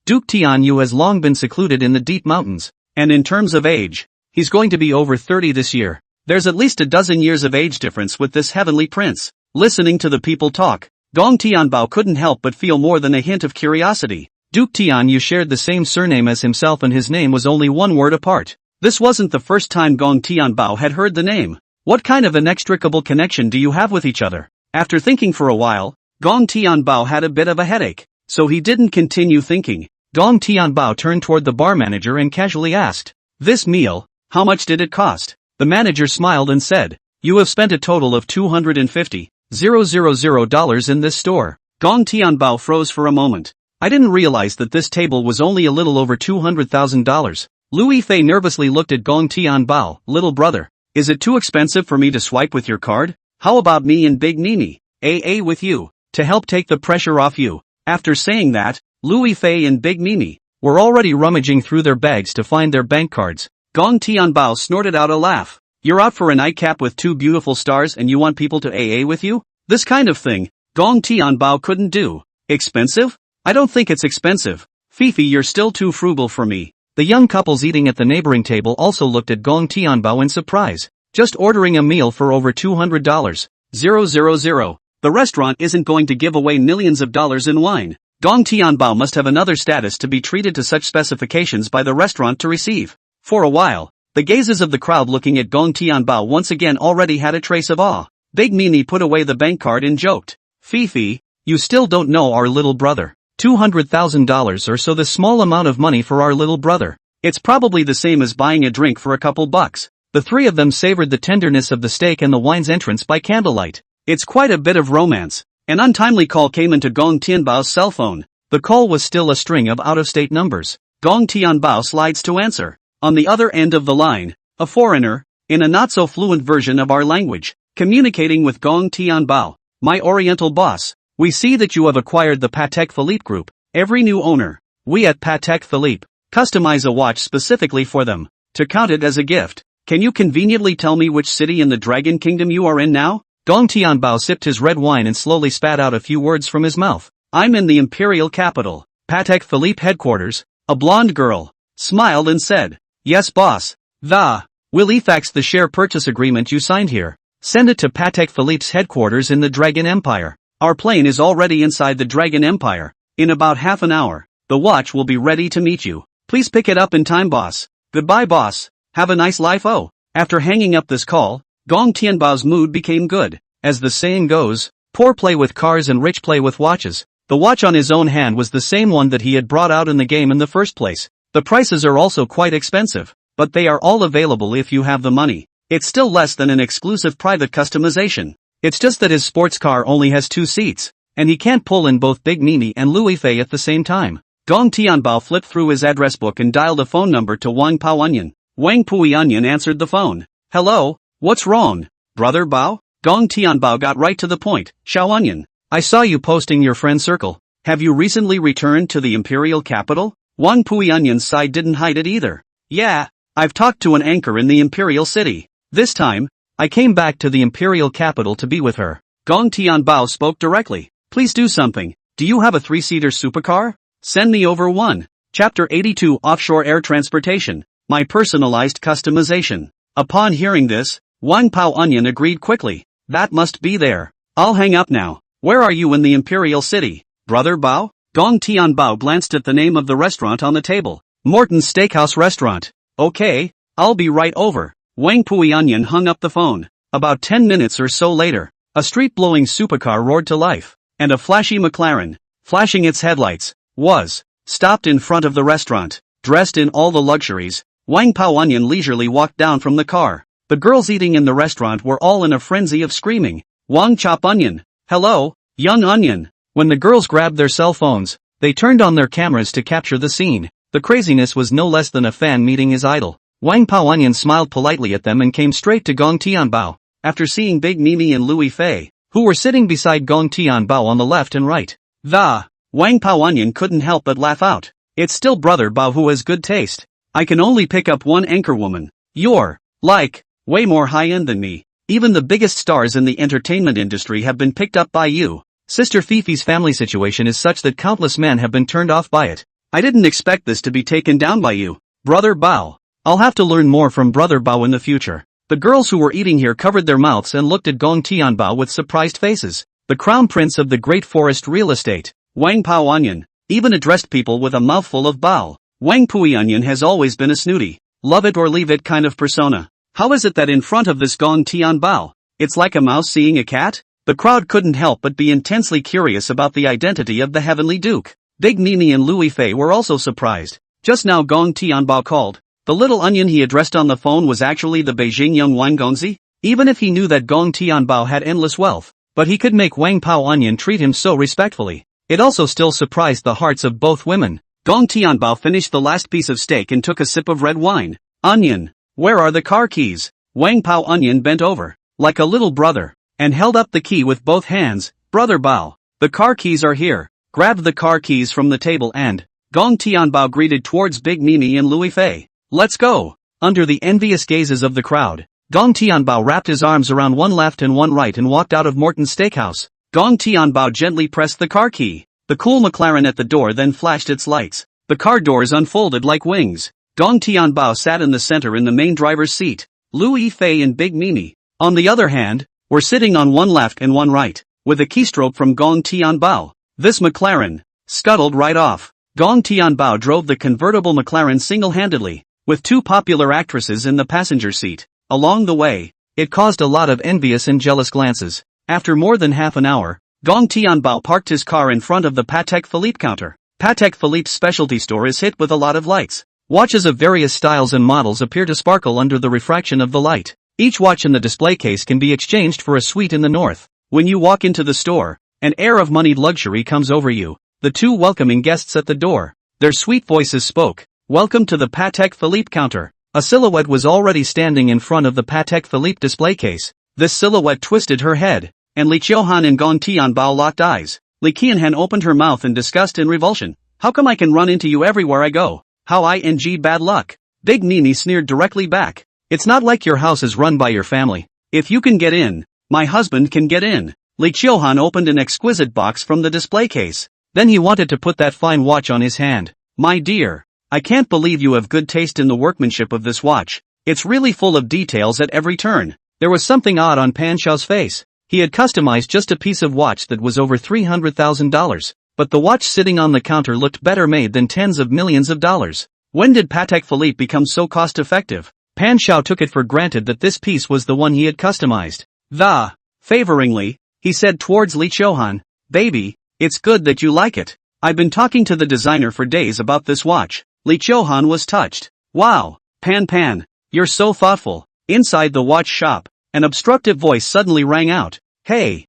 Duke Tianyu has long been secluded in the deep mountains. And in terms of age, he's going to be over 30 this year. There's at least a dozen years of age difference with this heavenly prince. Listening to the people talk, Gong Tianbao couldn't help but feel more than a hint of curiosity. Duke Tianyu shared the same surname as himself and his name was only one word apart. This wasn't the first time Gong Tianbao had heard the name. What kind of inextricable connection do you have with each other? After thinking for a while, Gong Tianbao had a bit of a headache, so he didn't continue thinking. Gong Tianbao turned toward the bar manager and casually asked, "This meal, how much did it cost?" The manager smiled and said, "You have spent a total of $250,000 in this store." Gong Tianbao froze for a moment. I didn't realize that this table was only a little over $200,000. Louis Fei nervously looked at Gong Tianbao. Little brother, is it too expensive for me to swipe with your card? How about me and Big Mimi, AA with you, to help take the pressure off you? After saying that, Louis Fei and Big Mimi were already rummaging through their bags to find their bank cards. Gong Tianbao snorted out a laugh. You're out for a nightcap with two beautiful stars and you want people to AA with you? This kind of thing, Gong Tianbao couldn't do. Expensive? I don't think it's expensive. Fifi, you're still too frugal for me. The young couples eating at the neighboring table also looked at Gong Tianbao in surprise. Just ordering a meal for over $200. 000. The restaurant isn't going to give away millions of dollars in wine. Gong Tianbao must have another status to be treated to such specifications by the restaurant to receive. For a while, the gazes of the crowd looking at Gong Tianbao once again already had a trace of awe. Big Mimi put away the bank card and joked, "Fifi, you still don't know our little brother. $200,000 or so, the small amount of money for our little brother. It's probably the same as buying a drink for a couple bucks." The three of them savored the tenderness of the steak and the wine's entrance by candlelight. It's quite a bit of romance. An untimely call came into Gong Tianbao's cell phone. The call was still a string of out-of-state numbers. Gong Tianbao slides to answer. On the other end of the line, a foreigner, in a not-so-fluent version of our language, communicating with Gong Tianbao. "My Oriental boss, we see that you have acquired the Patek Philippe Group. Every new owner, we at Patek Philippe, customize a watch specifically for them, to count it as a gift. Can you conveniently tell me which city in the Dragon Kingdom you are in now?" Gong Tianbao sipped his red wine and slowly spat out a few words from his mouth. "I'm in the imperial capital, Patek Philippe headquarters." A blonde girl smiled and said, "Yes boss. We'll efax the share purchase agreement you signed here. Send it to Patek Philippe's headquarters in the Dragon Empire. Our plane is already inside the Dragon Empire. In about half an hour, the watch will be ready to meet you. Please pick it up in time boss. Goodbye boss. Have a nice life." After hanging up this call, Gong Tianbao's mood became good. As the saying goes, poor play with cars and rich play with watches. The watch on his own hand was the same one that he had brought out in the game in the first place. The prices are also quite expensive, but they are all available if you have the money. It's still less than an exclusive private customization. It's just that his sports car only has 2 seats, and he can't pull in both Big Mimi and Louis Fei at the same time. Gong Tianbao flipped through his address book and dialed a phone number to Wang Pao Onion. Wang Pui Onion answered the phone. "Hello, what's wrong, brother Bao?" Gong Tianbao got right to the point. "Xiao Onion, I saw you posting your friend circle. Have you recently returned to the imperial capital?" Wang Puyanyan's side didn't hide it either. Yeah, I've talked to an anchor in the Imperial City. This time, I came back to the Imperial capital to be with her. Gong Tianbao spoke directly. Please do something. Do you have a 3-seater supercar? Send me over one. Chapter 82 Offshore Air Transportation. My personalized customization. Upon hearing this, Wang Puyanyan agreed quickly. That must be there. I'll hang up now. Where are you in the Imperial City? Brother Bao? Gong Tianbao glanced at the name of the restaurant on the table. Morton's Steakhouse Restaurant. Okay, I'll be right over. Wang Puyanyan hung up the phone. About 10 minutes or so later, a street-blowing supercar roared to life, and a flashy McLaren, flashing its headlights, was stopped in front of the restaurant. Dressed in all the luxuries, Wang Puyanyan leisurely walked down from the car. The girls eating in the restaurant were all in a frenzy of screaming. Wang Chop Onion. Hello, young onion. When the girls grabbed their cell phones, they turned on their cameras to capture the scene. The craziness was no less than a fan meeting his idol. Wang Puyanyan smiled politely at them and came straight to Gong Tianbao. After seeing Big Mimi and Louis Fei, who were sitting beside Gong Tianbao on the left and right, Wang Puyanyan couldn't help but laugh out. It's still Brother Bao who has good taste. I can only pick up one anchor woman. You're, like, way more high-end than me. Even the biggest stars in the entertainment industry have been picked up by you. Sister Fifi's family situation is such that countless men have been turned off by it. I didn't expect this to be taken down by you. Brother Bao. I'll have to learn more from Brother Bao in the future. The girls who were eating here covered their mouths and looked at Gong Tianbao with surprised faces. The crown prince of the great forest real estate, Wang Puyanyan, even addressed people with a mouthful of bao. Wang Puyanyan has always been a snooty, love it or leave it kind of persona. How is it that in front of this Gong Tianbao, it's like a mouse seeing a cat? The crowd couldn't help but be intensely curious about the identity of the heavenly duke. Big Mimi and Louis Fei were also surprised. Just now Gong Tianbao called. The little onion he addressed on the phone was actually the Beijing young Wang Gongzi? Even if he knew that Gong Tianbao had endless wealth, but he could make Wang Puyanyan treat him so respectfully. It also still surprised the hearts of both women. Gong Tianbao finished the last piece of steak and took a sip of red wine. Onion, where are the car keys? Wang Puyanyan bent over, like a little brother, and held up the key with both hands. Brother Bao, the car keys are here. Grabbed the car keys from the table and Gong Tianbao greeted towards Big Mimi and Louis Fei. Let's go. Under the envious gazes of the crowd, Gong Tianbao wrapped his arms around one left and one right and walked out of Morton's Steakhouse. Gong Tianbao gently pressed the car key. The cool McLaren at the door then flashed its lights. The car doors unfolded like wings. Gong Tianbao sat in the center in the main driver's seat. Louis Fei and Big Mimi, on the other hand, were sitting on one left and one right, with a keystroke from Gong Tianbao. This McLaren scuttled right off. Gong Tianbao drove the convertible McLaren single-handedly, with two popular actresses in the passenger seat. Along the way, it caused a lot of envious and jealous glances. After more than half an hour, Gong Tianbao parked his car in front of the Patek Philippe counter. Patek Philippe's specialty store is hit with a lot of lights. Watches of various styles and models appear to sparkle under the refraction of the light. Each watch in the display case can be exchanged for a suite in the north. When you walk into the store, an air of moneyed luxury comes over you. The two welcoming guests at the door, their sweet voices spoke. Welcome to the Patek Philippe counter. A silhouette was already standing in front of the Patek Philippe display case. This silhouette twisted her head, and Li Qiuhan and Gong Tianbao locked eyes. Li Qiuhan opened her mouth in disgust and revulsion. How come I can run into you everywhere I go? How bad luck. Big Mimi sneered directly back. It's not like your house is run by your family. If you can get in, my husband can get in. Li Qiuhan opened an exquisite box from the display case. Then he wanted to put that fine watch on his hand. My dear, I can't believe you have good taste in the workmanship of this watch. It's really full of details at every turn. There was something odd on Pan Xiao's face. He had customized just a piece of watch that was over $300,000, but the watch sitting on the counter looked better made than tens of millions of dollars. When did Patek Philippe become so cost-effective? Pan Xiao took it for granted that this piece was the one he had customized. Favoringly, he said towards Li Qiuhan, baby, it's good that you like it. I've been talking to the designer for days about this watch. Li Qiuhan was touched. Wow, Pan, you're so thoughtful. Inside the watch shop, an obstructive voice suddenly rang out. Hey,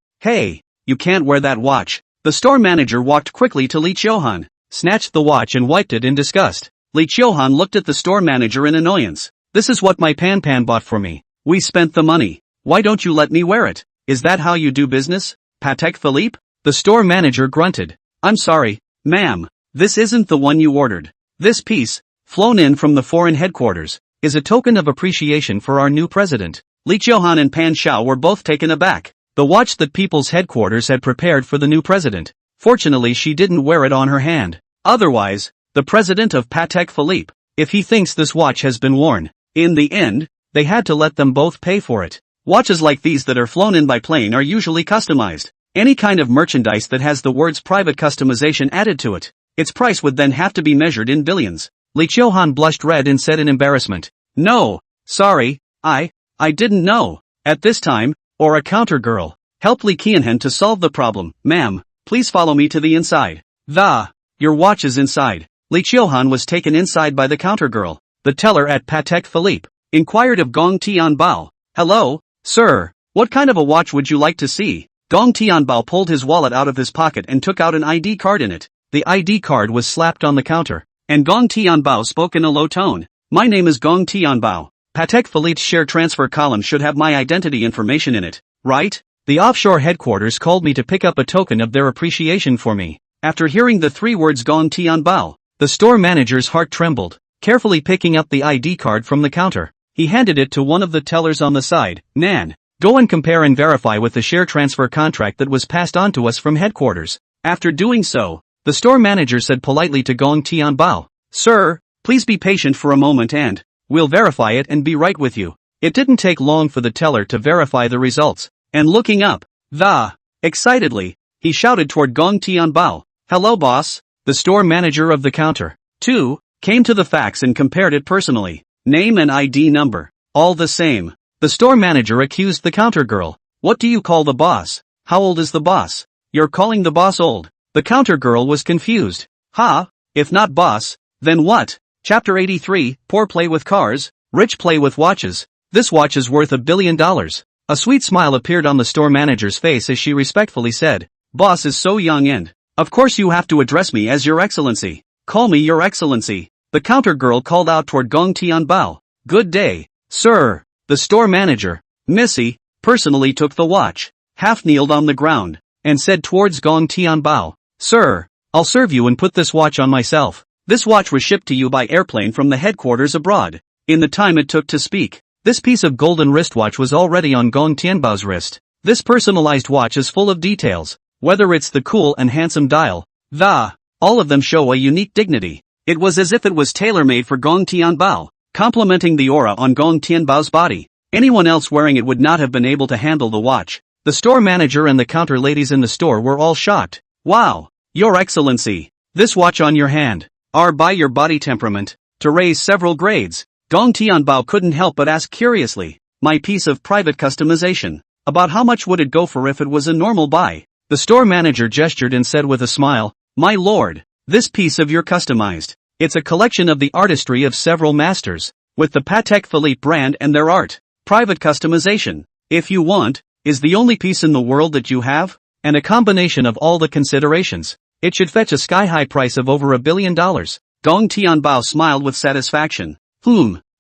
you can't wear that watch. The store manager walked quickly to Li Qiuhan, snatched the watch and wiped it in disgust. Li Qiuhan looked at the store manager in annoyance. This is what my Pan bought for me. We spent the money. Why don't you let me wear it? Is that how you do business, Patek Philippe? The store manager grunted. I'm sorry, ma'am. This isn't the one you ordered. This piece, flown in from the foreign headquarters, is a token of appreciation for our new president. Li Chiohan and Pan Xiao were both taken aback. The watch that People's Headquarters had prepared for the new president. Fortunately she didn't wear it on her hand. Otherwise, the president of Patek Philippe, if he thinks this watch has been worn, in the end, they had to let them both pay for it. Watches like these that are flown in by plane are usually customized. Any kind of merchandise that has the words private customization added to it, its price would then have to be measured in billions. Li Chiohan blushed red and said in embarrassment, "No, sorry, I didn't know." At this time, or a counter girl, helped Li Qianhen to solve the problem. "Ma'am, please follow me to the inside." Your watch is inside. Li Chiohan was taken inside by the counter girl. The teller at Patek Philippe inquired of Gong Tianbao. "Hello, sir, what kind of a watch would you like to see?" Gong Tianbao pulled his wallet out of his pocket and took out an ID card in it. The ID card was slapped on the counter, and Gong Tianbao spoke in a low tone. "My name is Gong Tianbao. Patek Philippe's share transfer column should have my identity information in it, right? The offshore headquarters called me to pick up a token of their appreciation for me." After hearing the 3 words Gong Tianbao, the store manager's heart trembled. Carefully picking up the ID card from the counter, he handed it to one of the tellers on the side. "Nan, go and compare and verify with the share transfer contract that was passed on to us from headquarters." After doing so, the store manager said politely to Gong Tianbao, "Sir, please be patient for a moment and we'll verify it and be right with you." It didn't take long for the teller to verify the results, and looking up, excitedly, he shouted toward Gong Tianbao, "Hello boss." The store manager of the counter, too, came to the fax and compared it personally. Name and ID number, all the same. The store manager accused the counter girl. "What do you call the boss? How old is the boss? You're calling the boss old." The counter girl was confused. If not boss, then what? Chapter 83, Poor play with cars, rich play with watches. This watch is worth $1 billion. A sweet smile appeared on the store manager's face as she respectfully said, "Boss is so young and, of course you have to address me as Your Excellency. Call me Your Excellency." The counter girl called out toward Gong Tianbao. "Good day, sir." The store manager, Missy, personally took the watch, half-kneeled on the ground, and said towards Gong Tianbao, "Sir, I'll serve you and put this watch on myself. This watch was shipped to you by airplane from the headquarters abroad. In the time it took to speak, this piece of golden wristwatch was already on Gong Tianbao's wrist. This personalized watch is full of details, whether it's the cool and handsome dial, all of them show a unique dignity." It was as if it was tailor-made for Gong Tianbao, complementing the aura on Gong Tianbao's body. Anyone else wearing it would not have been able to handle the watch. The store manager and the counter ladies in the store were all shocked. "Wow, Your Excellency, this watch on your hand, are by your body temperament, to raise several grades." Gong Tianbao couldn't help but ask curiously, "My piece of private customization, about how much would it go for if it was a normal buy?" The store manager gestured and said with a smile, "My lord, this piece of your customized, it's a collection of the artistry of several masters, with the Patek Philippe brand and their art. Private customization, if you want, is the only piece in the world that you have, and a combination of all the considerations. It should fetch a sky-high price of over $1 billion. Gong Tianbao smiled with satisfaction.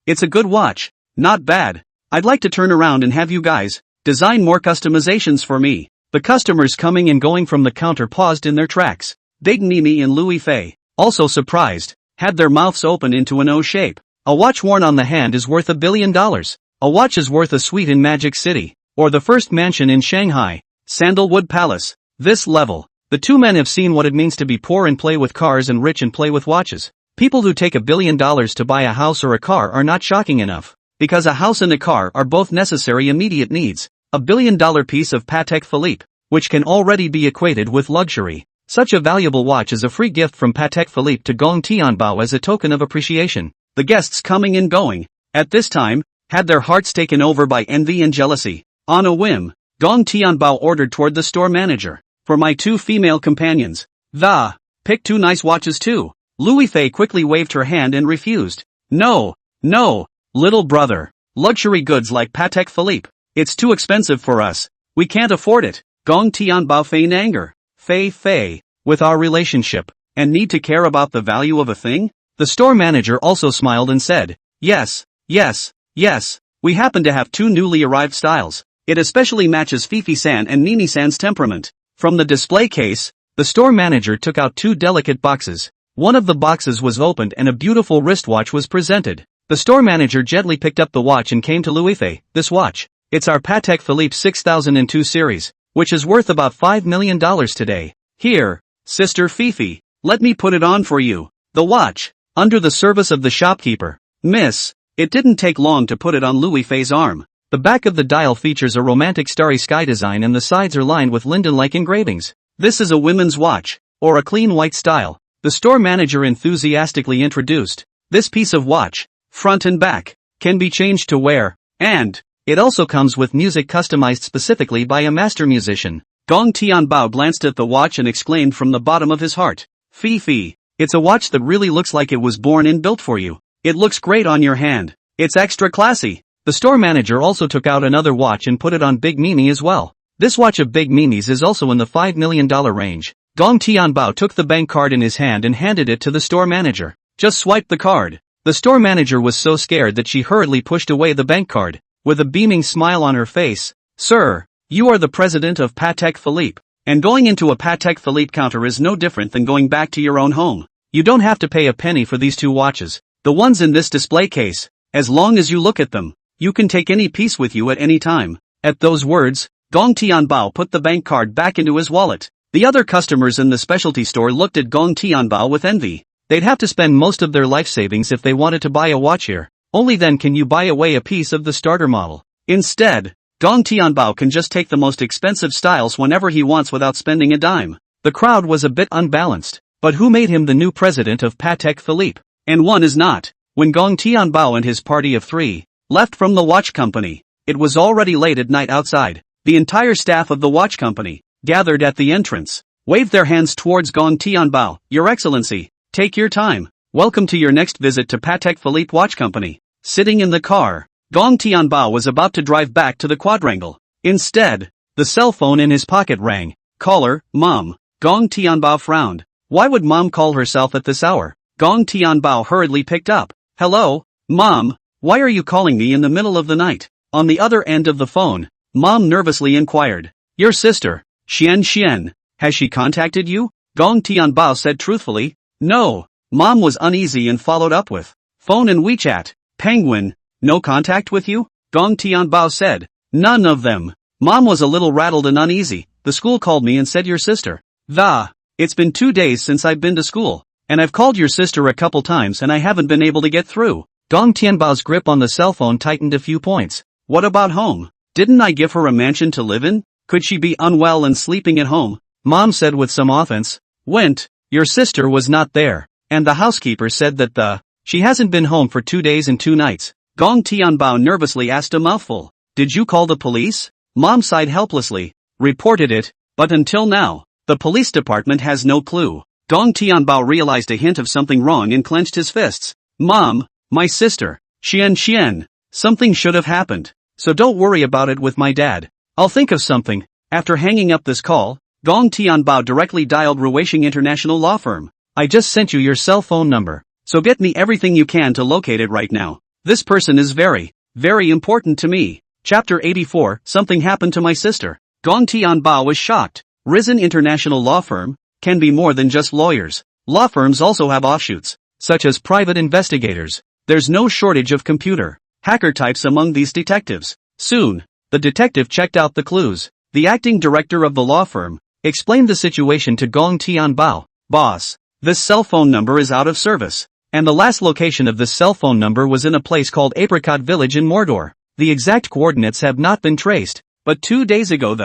It's a good watch, not bad. I'd like to turn around and have you guys design more customizations for me." The customers coming and going from the counter paused in their tracks. Ding Nimi and Louis Fei, also surprised, had their mouths open into an O shape. A watch worn on the hand is worth $1 billion. A watch is worth a suite in Magic City, or the first mansion in Shanghai, Sandalwood Palace. This level, the two men have seen what it means to be poor and play with cars and rich and play with watches. People who take $1 billion to buy a house or a car are not shocking enough, because a house and a car are both necessary immediate needs. $1 billion piece of Patek Philippe, which can already be equated with luxury. Such a valuable watch is a free gift from Patek Philippe to Gong Tianbao as a token of appreciation. The guests coming and going, at this time, had their hearts taken over by envy and jealousy. On a whim, Gong Tianbao ordered toward the store manager, "For my 2 female companions, pick 2 nice watches too." Louis Fei quickly waved her hand and refused. No, little brother. Luxury goods like Patek Philippe, it's too expensive for us. We can't afford it. Gong Tianbao feigned anger. Fei, with our relationship, and need to care about the value of a thing? The store manager also smiled and said, Yes, we happen to have 2 newly arrived styles. It especially matches Fifi-san and Nini-san's temperament. From the display case, the store manager took out 2 delicate boxes. One of the boxes was opened and a beautiful wristwatch was presented. The store manager gently picked up the watch and came to Louis. This watch. It's our Patek Philippe 6002 series, which is worth about $5 million today. Here, Sister Fifi, let me put it on for you. The watch, under the service of the shopkeeper. Miss, it didn't take long to put it on Louis' arm. The back of the dial features a romantic starry sky design and the sides are lined with linden-like engravings. This is a women's watch, or a clean white style. The store manager enthusiastically introduced. This piece of watch, front and back, can be changed to wear, and it also comes with music customized specifically by a master musician. Gong Tianbao glanced at the watch and exclaimed from the bottom of his heart, Fifi, it's a watch that really looks like it was born and built for you. It looks great on your hand. It's extra classy. The store manager also took out another watch and put it on Big Mimi as well. This watch of Big Mimi's is also in the $5 million range. Gong Tianbao took the bank card in his hand and handed it to the store manager. Just swipe the card. The store manager was so scared that she hurriedly pushed away the bank card. With a beaming smile on her face, Sir, you are the president of Patek Philippe. And going into a Patek Philippe counter is no different than going back to your own home. You don't have to pay a penny for these two watches. The ones in this display case. As long as you look at them, you can take any piece with you at any time. At those words, Gong Tianbao put the bank card back into his wallet. The other customers in the specialty store looked at Gong Tianbao with envy. They'd have to spend most of their life savings if they wanted to buy a watch here. Only then can you buy away a piece of the starter model. Instead, Gong Tianbao can just take the most expensive styles whenever he wants without spending a dime. The crowd was a bit unbalanced. But who made him the new president of Patek Philippe? And one is not. When Gong Tianbao and his party of 3 left from the watch company, it was already late at night outside. The entire staff of the watch company gathered at the entrance, waved their hands towards Gong Tianbao. Your Excellency, take your time. Welcome to your next visit to Patek Philippe Watch Company. Sitting in the car, Gong Tianbao was about to drive back to the quadrangle. Instead, the cell phone in his pocket rang. Caller, Mom. Gong Tianbao frowned. Why would Mom call herself at this hour? Gong Tianbao hurriedly picked up. Hello, Mom. Why are you calling me in the middle of the night? On the other end of the phone, Mom nervously inquired. Your sister, Xian. Has she contacted you? Gong Tianbao said truthfully. No. Mom was uneasy and followed up with. Phone and WeChat. Penguin. No contact with you? Gong Tianbao said. None of them. Mom was a little rattled and uneasy. The school called me and said your sister. It's been 2 days since I've been to school. And I've called your sister a couple times and I haven't been able to get through. Gong Tianbao's grip on the cell phone tightened a few points. What about home? Didn't I give her a mansion to live in? Could she be unwell and sleeping at home? Mom said with some offense. Your sister was not there. And the housekeeper said that she hasn't been home for 2 days and 2 nights. Gong Tianbao nervously asked a mouthful. Did you call the police? Mom sighed helplessly. Reported it, but until now, the police department has no clue. Gong Tianbao realized a hint of something wrong and clenched his fists. Mom, my sister, Xian. Something should have happened. So don't worry about it with my dad. I'll think of something. After hanging up this call, Gong Tianbao directly dialed Ruweixing International Law Firm. I just sent you your cell phone number. So get me everything you can to locate it right now. This person is very, very important to me. Chapter 84, Something Happened to My Sister. Gong Tianbao was shocked. Risen International Law Firm can be more than just lawyers. Law firms also have offshoots, such as private investigators. There's no shortage of computer hacker types among these detectives. Soon, the detective checked out the clues. The acting director of the law firm explained the situation to Gong Tianbao. Boss, this cell phone number is out of service. And the last location of this cell phone number was in a place called Apricot Village in Mordor. The exact coordinates have not been traced, but 2 days ago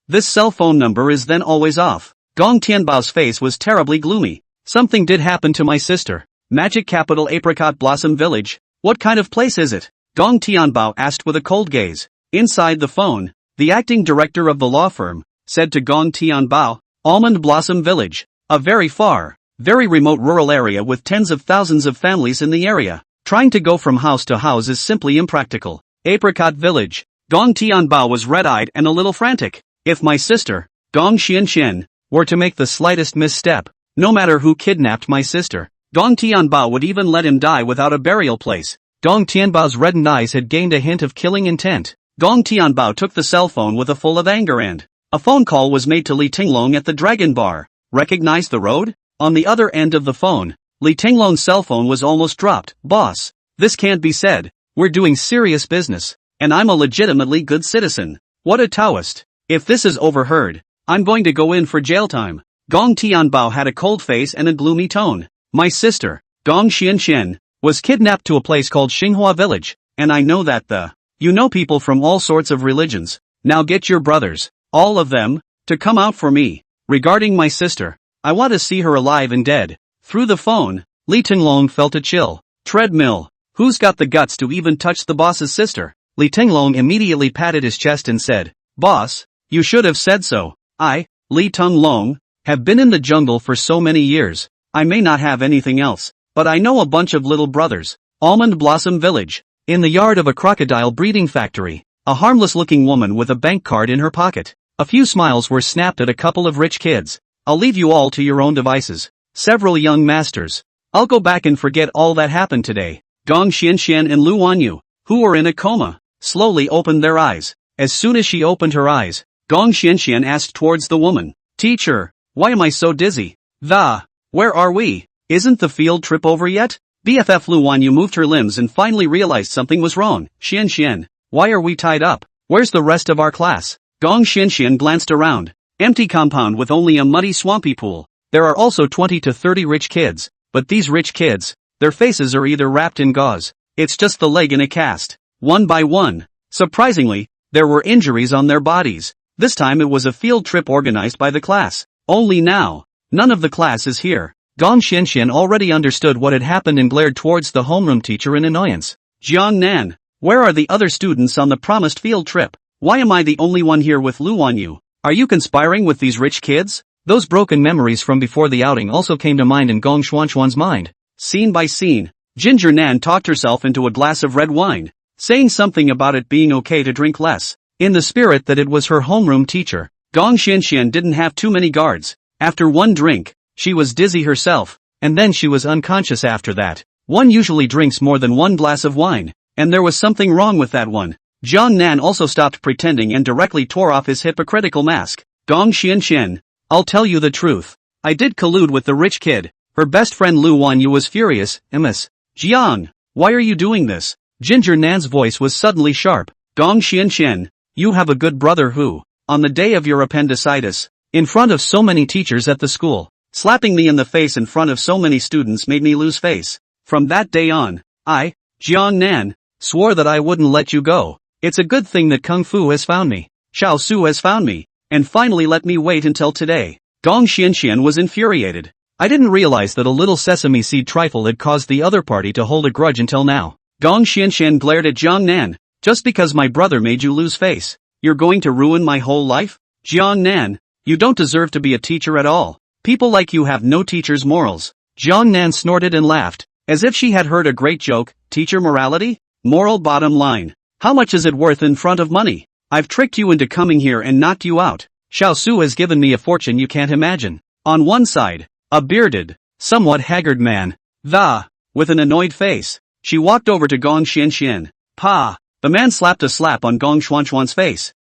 this cell phone number is then always off. Gong Tianbao's face was terribly gloomy. Something did happen to my sister. Magic capital Apricot Blossom Village. What kind of place is it? Gong Tianbao asked with a cold gaze. Inside the phone, the acting director of the law firm said to Gong Tianbao, Almond Blossom Village. A very far, very remote rural area with tens of thousands of families in the area. Trying to go from house to house is simply impractical. Apricot Village. Gong Tianbao was red-eyed and a little frantic. If my sister, Gong Xian, were to make the slightest misstep, no matter who kidnapped my sister, Gong Tianbao would even let him die without a burial place. Gong Tianbao's reddened eyes had gained a hint of killing intent. Gong Tianbao took the cell phone with a full of anger and a phone call was made to Li Tinglong at the Dragon Bar. Recognize the road? On the other end of the phone, Li Tinglong's cell phone was almost dropped. Boss, this can't be said. We're doing serious business, and I'm a legitimately good citizen. What a Taoist. If this is overheard, I'm going to go in for jail time. Gong Tianbao had a cold face and a gloomy tone. My sister, Gong Xianxian, was kidnapped to a place called Xinghua Village, and I know that you know people from all sorts of religions. Now get your brothers, all of them, to come out for me. Regarding my sister, I want to see her alive and dead. Through the phone, Li Tinglong felt a chill. Treadmill. Who's got the guts to even touch the boss's sister? Li Tinglong immediately patted his chest and said, Boss, you should have said so. I, Li Tinglong, have been in the jungle for so many years. I may not have anything else, but I know a bunch of little brothers. Almond Blossom Village. In the yard of a crocodile breeding factory, a harmless-looking woman with a bank card in her pocket. A few smiles were snapped at a couple of rich kids. I'll leave you all to your own devices. Several young masters. I'll go back and forget all that happened today. Gong Xianxian and Lu Wanyu, who were in a coma, slowly opened their eyes. As soon as she opened her eyes, Gong Xianxian asked towards the woman, Teacher, why am I so dizzy? Where are we? Isn't the field trip over yet? BFF Lu Wanyu moved her limbs and finally realized something was wrong. Xianxian, why are we tied up? Where's the rest of our class? Gong Xianxian glanced around. Empty compound with only a muddy swampy pool. There are also 20 to 30 rich kids, but these rich kids, their faces are either wrapped in gauze. It's just the leg in a cast. One by one. Surprisingly, there were injuries on their bodies. This time it was a field trip organized by the class. Only now, none of the class is here. Gong Xianxian already understood what had happened and glared towards the homeroom teacher in annoyance. Jiang Nan, where are the other students on the promised field trip? Why am I the only one here with Lu Wanyu? Are you conspiring with these rich kids? Those broken memories from before the outing also came to mind in Gong Xuanxuan's mind. Scene by scene, Ginger Nan talked herself into a glass of red wine, saying something about it being okay to drink less. In the spirit that it was her homeroom teacher, Gong Xianxian didn't have too many guards. After one drink, she was dizzy herself, and then she was unconscious after that. One usually drinks more than one glass of wine, and there was something wrong with that one. Jiang Nan also stopped pretending and directly tore off his hypocritical mask. Gong Xianxian, I'll tell you the truth. I did collude with the rich kid. Her best friend Lu Wanyu was furious. Miss Jiang, why are you doing this? Ginger Nan's voice was suddenly sharp. Gong Xianxian, you have a good brother who, on the day of your appendicitis, in front of so many teachers at the school, slapping me in the face in front of so many students made me lose face. From that day on, I, Jiang Nan, swore that I wouldn't let you go. It's a good thing that Kung Fu has found me. Xiao Su has found me, and finally let me wait until today. Gong Xianxian was infuriated. I didn't realize that a little sesame seed trifle had caused the other party to hold a grudge until now. Gong Xianxian glared at Jiang Nan. Just because my brother made you lose face, you're going to ruin my whole life? Jiang Nan, you don't deserve to be a teacher at all. People like you have no teacher's morals. Jiang Nan snorted and laughed, as if she had heard a great joke. Teacher morality? Moral bottom line. How much is it worth in front of money? I've tricked you into coming here and knocked you out. Xiao Su has given me a fortune you can't imagine. On one side, a bearded, somewhat haggard man. With an annoyed face, she walked over to Gong Xianxian. Pa! The man slapped a slap on Gong Xuanxuan's face.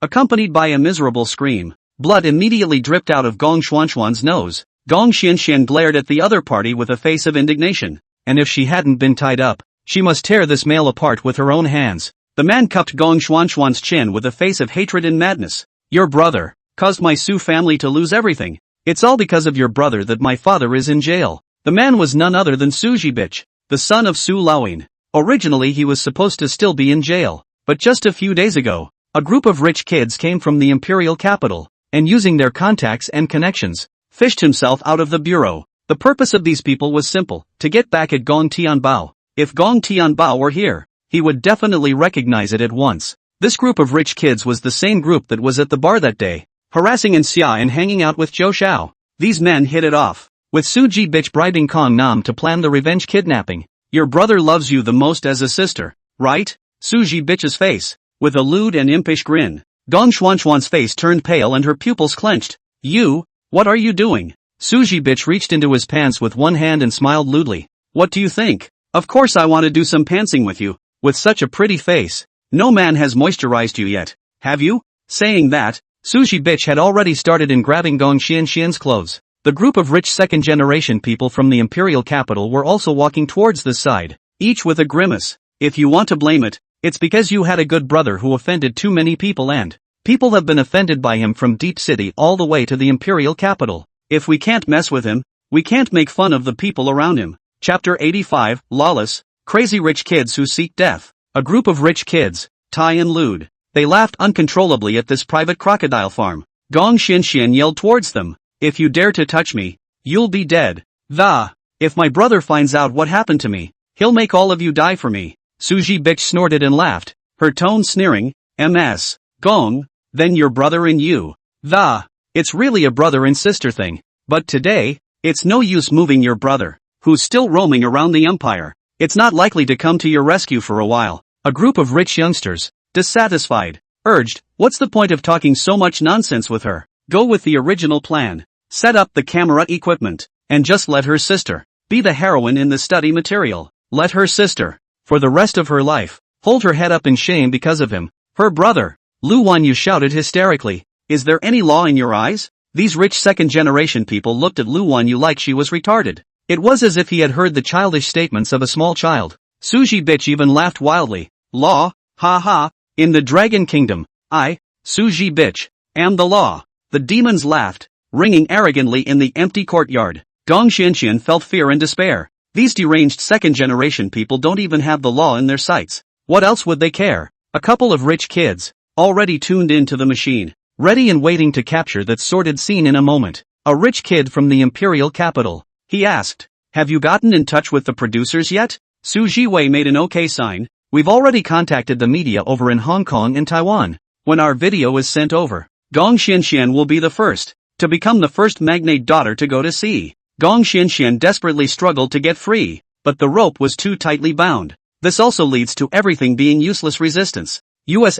Accompanied by a miserable scream. Blood immediately dripped out of Gong Xuanxuan's nose. Gong Xianxian glared at the other party with a face of indignation. And if she hadn't been tied up, she must tear this male apart with her own hands. The man cupped Gong Xuanxuan's chin with a face of hatred and madness. Your brother caused my Su family to lose everything. It's all because of your brother that my father is in jail. The man was none other than Su Jibich, the son of Su Laoyin. Originally he was supposed to still be in jail, but just a few days ago, a group of rich kids came from the imperial capital, and using their contacts and connections, fished himself out of the bureau. The purpose of these people was simple, to get back at Gong Tianbao. If Gong Tianbao were here, he would definitely recognize it at once. This group of rich kids was the same group that was at the bar that day, harassing Xia and hanging out with Zhou Xiao. These men hit it off, with Su Ji Bitch bribing Kong Nam to plan the revenge kidnapping. Your brother loves you the most as a sister, right? Su Ji Bitch's face, with a lewd and impish grin. Gong Xuanxuan's face turned pale and her pupils clenched. You, what are you doing? Su Ji Bitch reached into his pants with one hand and smiled lewdly. What do you think? Of course I want to do some pantsing with you, with such a pretty face. No man has moisturized you yet, have you? Saying that, Su Ji Bitch had already started in grabbing Gong Xianxian's clothes. The group of rich second-generation people from the imperial capital were also walking towards this side, each with a grimace. If you want to blame it, it's because you had a good brother who offended too many people, and people have been offended by him from Deep City all the way to the imperial capital. If we can't mess with him, we can't make fun of the people around him. Chapter 85, Lawless, Crazy Rich Kids Who Seek Death. A group of rich kids, Tai and Lude. They laughed uncontrollably at this private crocodile farm. Gong Xianxian yelled towards them, "If you dare to touch me, you'll be dead. If my brother finds out what happened to me, he'll make all of you die for me." Suji bitch snorted and laughed, her tone sneering. "Ms. Gong, then your brother and you. It's really a brother and sister thing. But today, it's no use moving your brother, who's still roaming around the empire. It's not likely to come to your rescue for a while." A group of rich youngsters, dissatisfied, urged, "What's the point of talking so much nonsense with her? Go with the original plan. Set up the camera equipment, and just let her sister be the heroine in the study material. Let her sister, for the rest of her life, hold her head up in shame because of him, her brother." Lu Wanyu shouted hysterically, "Is there any law in your eyes?" These rich second-generation people looked at Lu Wanyu like she was retarded. It was as if he had heard the childish statements of a small child. Suji bitch even laughed wildly. "Law? Ha ha, in the Dragon Kingdom, I, Suji bitch, am the law." The demons laughed, ringing arrogantly in the empty courtyard. Gong Xianxian felt fear and despair. These deranged second-generation people don't even have the law in their sights. What else would they care? A couple of rich kids, already tuned into the machine, ready and waiting to capture that sordid scene in a moment. A rich kid from the imperial capital. He asked, "Have you gotten in touch with the producers yet?" Su Jiwei made an OK sign. "We've already contacted the media over in Hong Kong and Taiwan. When our video is sent over, Gong Xianxian will be the first to become the first magnate daughter to go to sea." Gong Xianxian desperately struggled to get free, but the rope was too tightly bound. This also leads to everything being useless resistance. US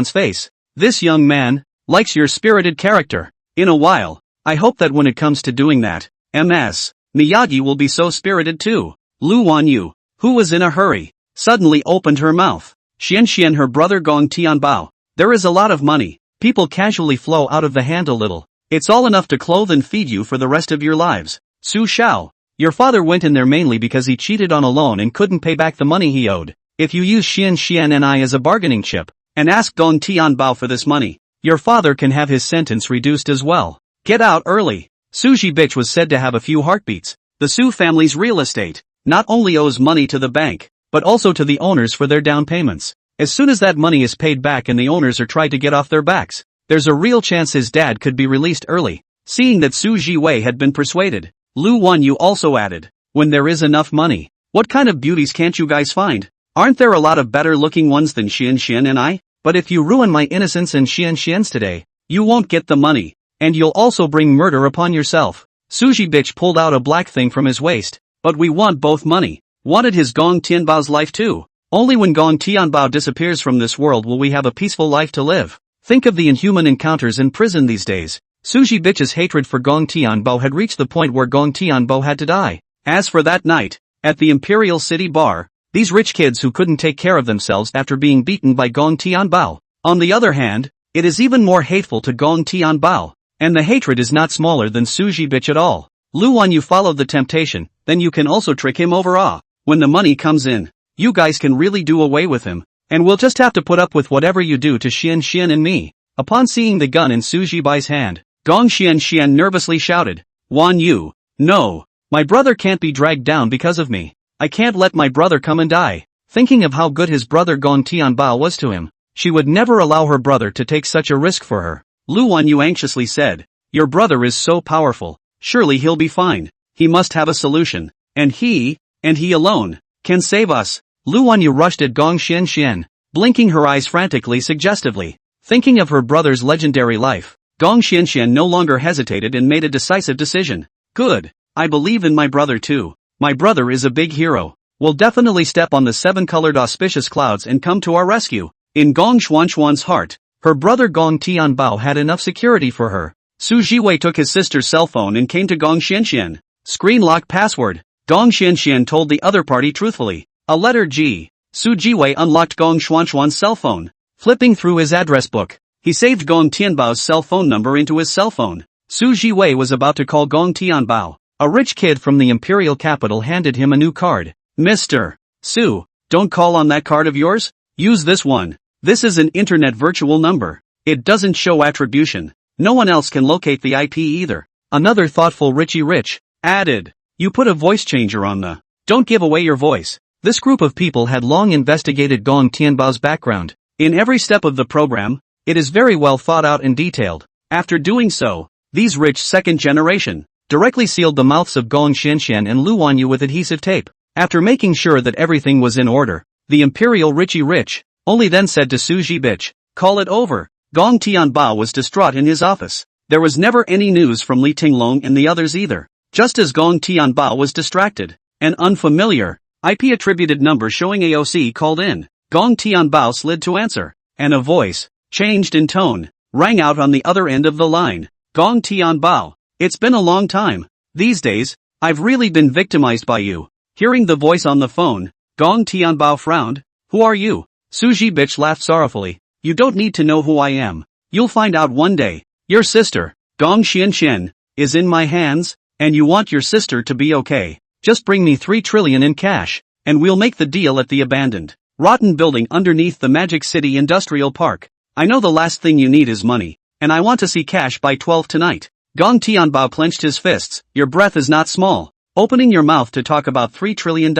************************************************************************************************************************************************************************************************************************************************************************************************************************ Likes your spirited character. In a while, I hope that when it comes to doing that, Ms. Miyagi will be so spirited too. Lu Wanyu, who was in a hurry, suddenly opened her mouth. Xianxian, her brother Gong Tianbao. There is a lot of money. People casually flow out of the hand a little. It's all enough to clothe and feed you for the rest of your lives. Su Shao, your father went in there mainly because he cheated on a loan and couldn't pay back the money he owed. If you use Xianxian and I as a bargaining chip, and ask Gong Tianbao for this money, your father can have his sentence reduced as well. Get out early. Suji bitch was said to have a few heartbeats. The Su family's real estate not only owes money to the bank, but also to the owners for their down payments. As soon as that money is paid back and the owners are tried to get off their backs, there's a real chance his dad could be released early. Seeing that Su Jiwei had been persuaded, Lu Wanyu also added, "When there is enough money, what kind of beauties can't you guys find? Aren't there a lot of better looking ones than Xianxian and I? But if you ruin my innocence and Xianxian's today, you won't get the money, and you'll also bring murder upon yourself." Suji bitch pulled out a black thing from his waist. "But we want both money." Wanted his Gong Tianbao's life too. Only when Gong Tianbao disappears from this world will we have a peaceful life to live. Think of the inhuman encounters in prison these days. Suji bitch's hatred for Gong Tianbao had reached the point where Gong Tianbao had to die. As for that night, at the Imperial City Bar, these rich kids who couldn't take care of themselves after being beaten by Gong Tianbao. On the other hand, it is even more hateful to Gong Tianbao, and the hatred is not smaller than Suji bitch at all. Lu Wanyu followed the temptation, then you can also trick him over. When the money comes in, you guys can really do away with him, and we'll just have to put up with whatever you do to Xianxian and me. Upon seeing the gun in Suji Bai's hand, Gong Xianxian nervously shouted, "Wanyu, no, my brother can't be dragged down because of me. I can't let my brother come and die." Thinking of how good his brother Gong Tianbao was to him, she would never allow her brother to take such a risk for her. Lu Wanyu anxiously said, "Your brother is so powerful, surely he'll be fine. He must have a solution, and he alone, can save us." Lu Wanyu rushed at Gong Xianxian, blinking her eyes frantically suggestively. Thinking of her brother's legendary life, Gong Xianxian no longer hesitated and made a decisive decision. "Good, I believe in my brother too. My brother is a big hero. Will definitely step on the 7-colored auspicious clouds and come to our rescue." In Gong Xuanxuan's heart, her brother Gong Tianbao had enough security for her. Su Jiwei took his sister's cell phone and came to Gong Xianxian. "Screen lock password." Gong Xianxian told the other party truthfully. A letter G. Su Jiwei unlocked Gong Xuanxuan's cell phone. Flipping through his address book, He saved Gong Tianbao's cell phone number into his cell phone. Su Jiwei was about to call Gong Tianbao. A rich kid from the imperial capital handed him a new card. Mr. Su, don't call on that card of yours. Use this one. This is an internet virtual number. It doesn't show attribution. No one else can locate the IP either. Another thoughtful Richie Rich added. You put a voice changer on the. Don't give away your voice. This group of people had long investigated Gong Tianbao's background. In every step of the program, it is very well thought out and detailed. After doing so, these rich second generation directly sealed the mouths of Gong Xianxian and Lu Wanyu with adhesive tape. After making sure that everything was in order, the imperial Richie Rich only then said to Su Jibich, call it over. Gong Tianbao was distraught in his office. There was never any news from Li Tinglong and the others either. Just as Gong Tianbao was distracted, an unfamiliar, IP-attributed number showing AOC called in. Gong Tianbao slid to answer, and a voice, changed in tone, rang out on the other end of the line. Gong Tianbao, it's been a long time. These days, I've really been victimized by you. Hearing the voice on the phone, Gong Tianbao frowned. Who are you? Su Jibich laughed sorrowfully. You don't need to know who I am. You'll find out one day. Your sister, Gong Xianxian, is in my hands, and you want your sister to be okay. Just bring me 3 trillion in cash, and we'll make the deal at the abandoned, rotten building underneath the Magic City Industrial Park. I know the last thing you need is money, and I want to see cash by 12 tonight. Gong Tianbao clenched his fists. Your breath is not small. Opening your mouth to talk about $3 trillion.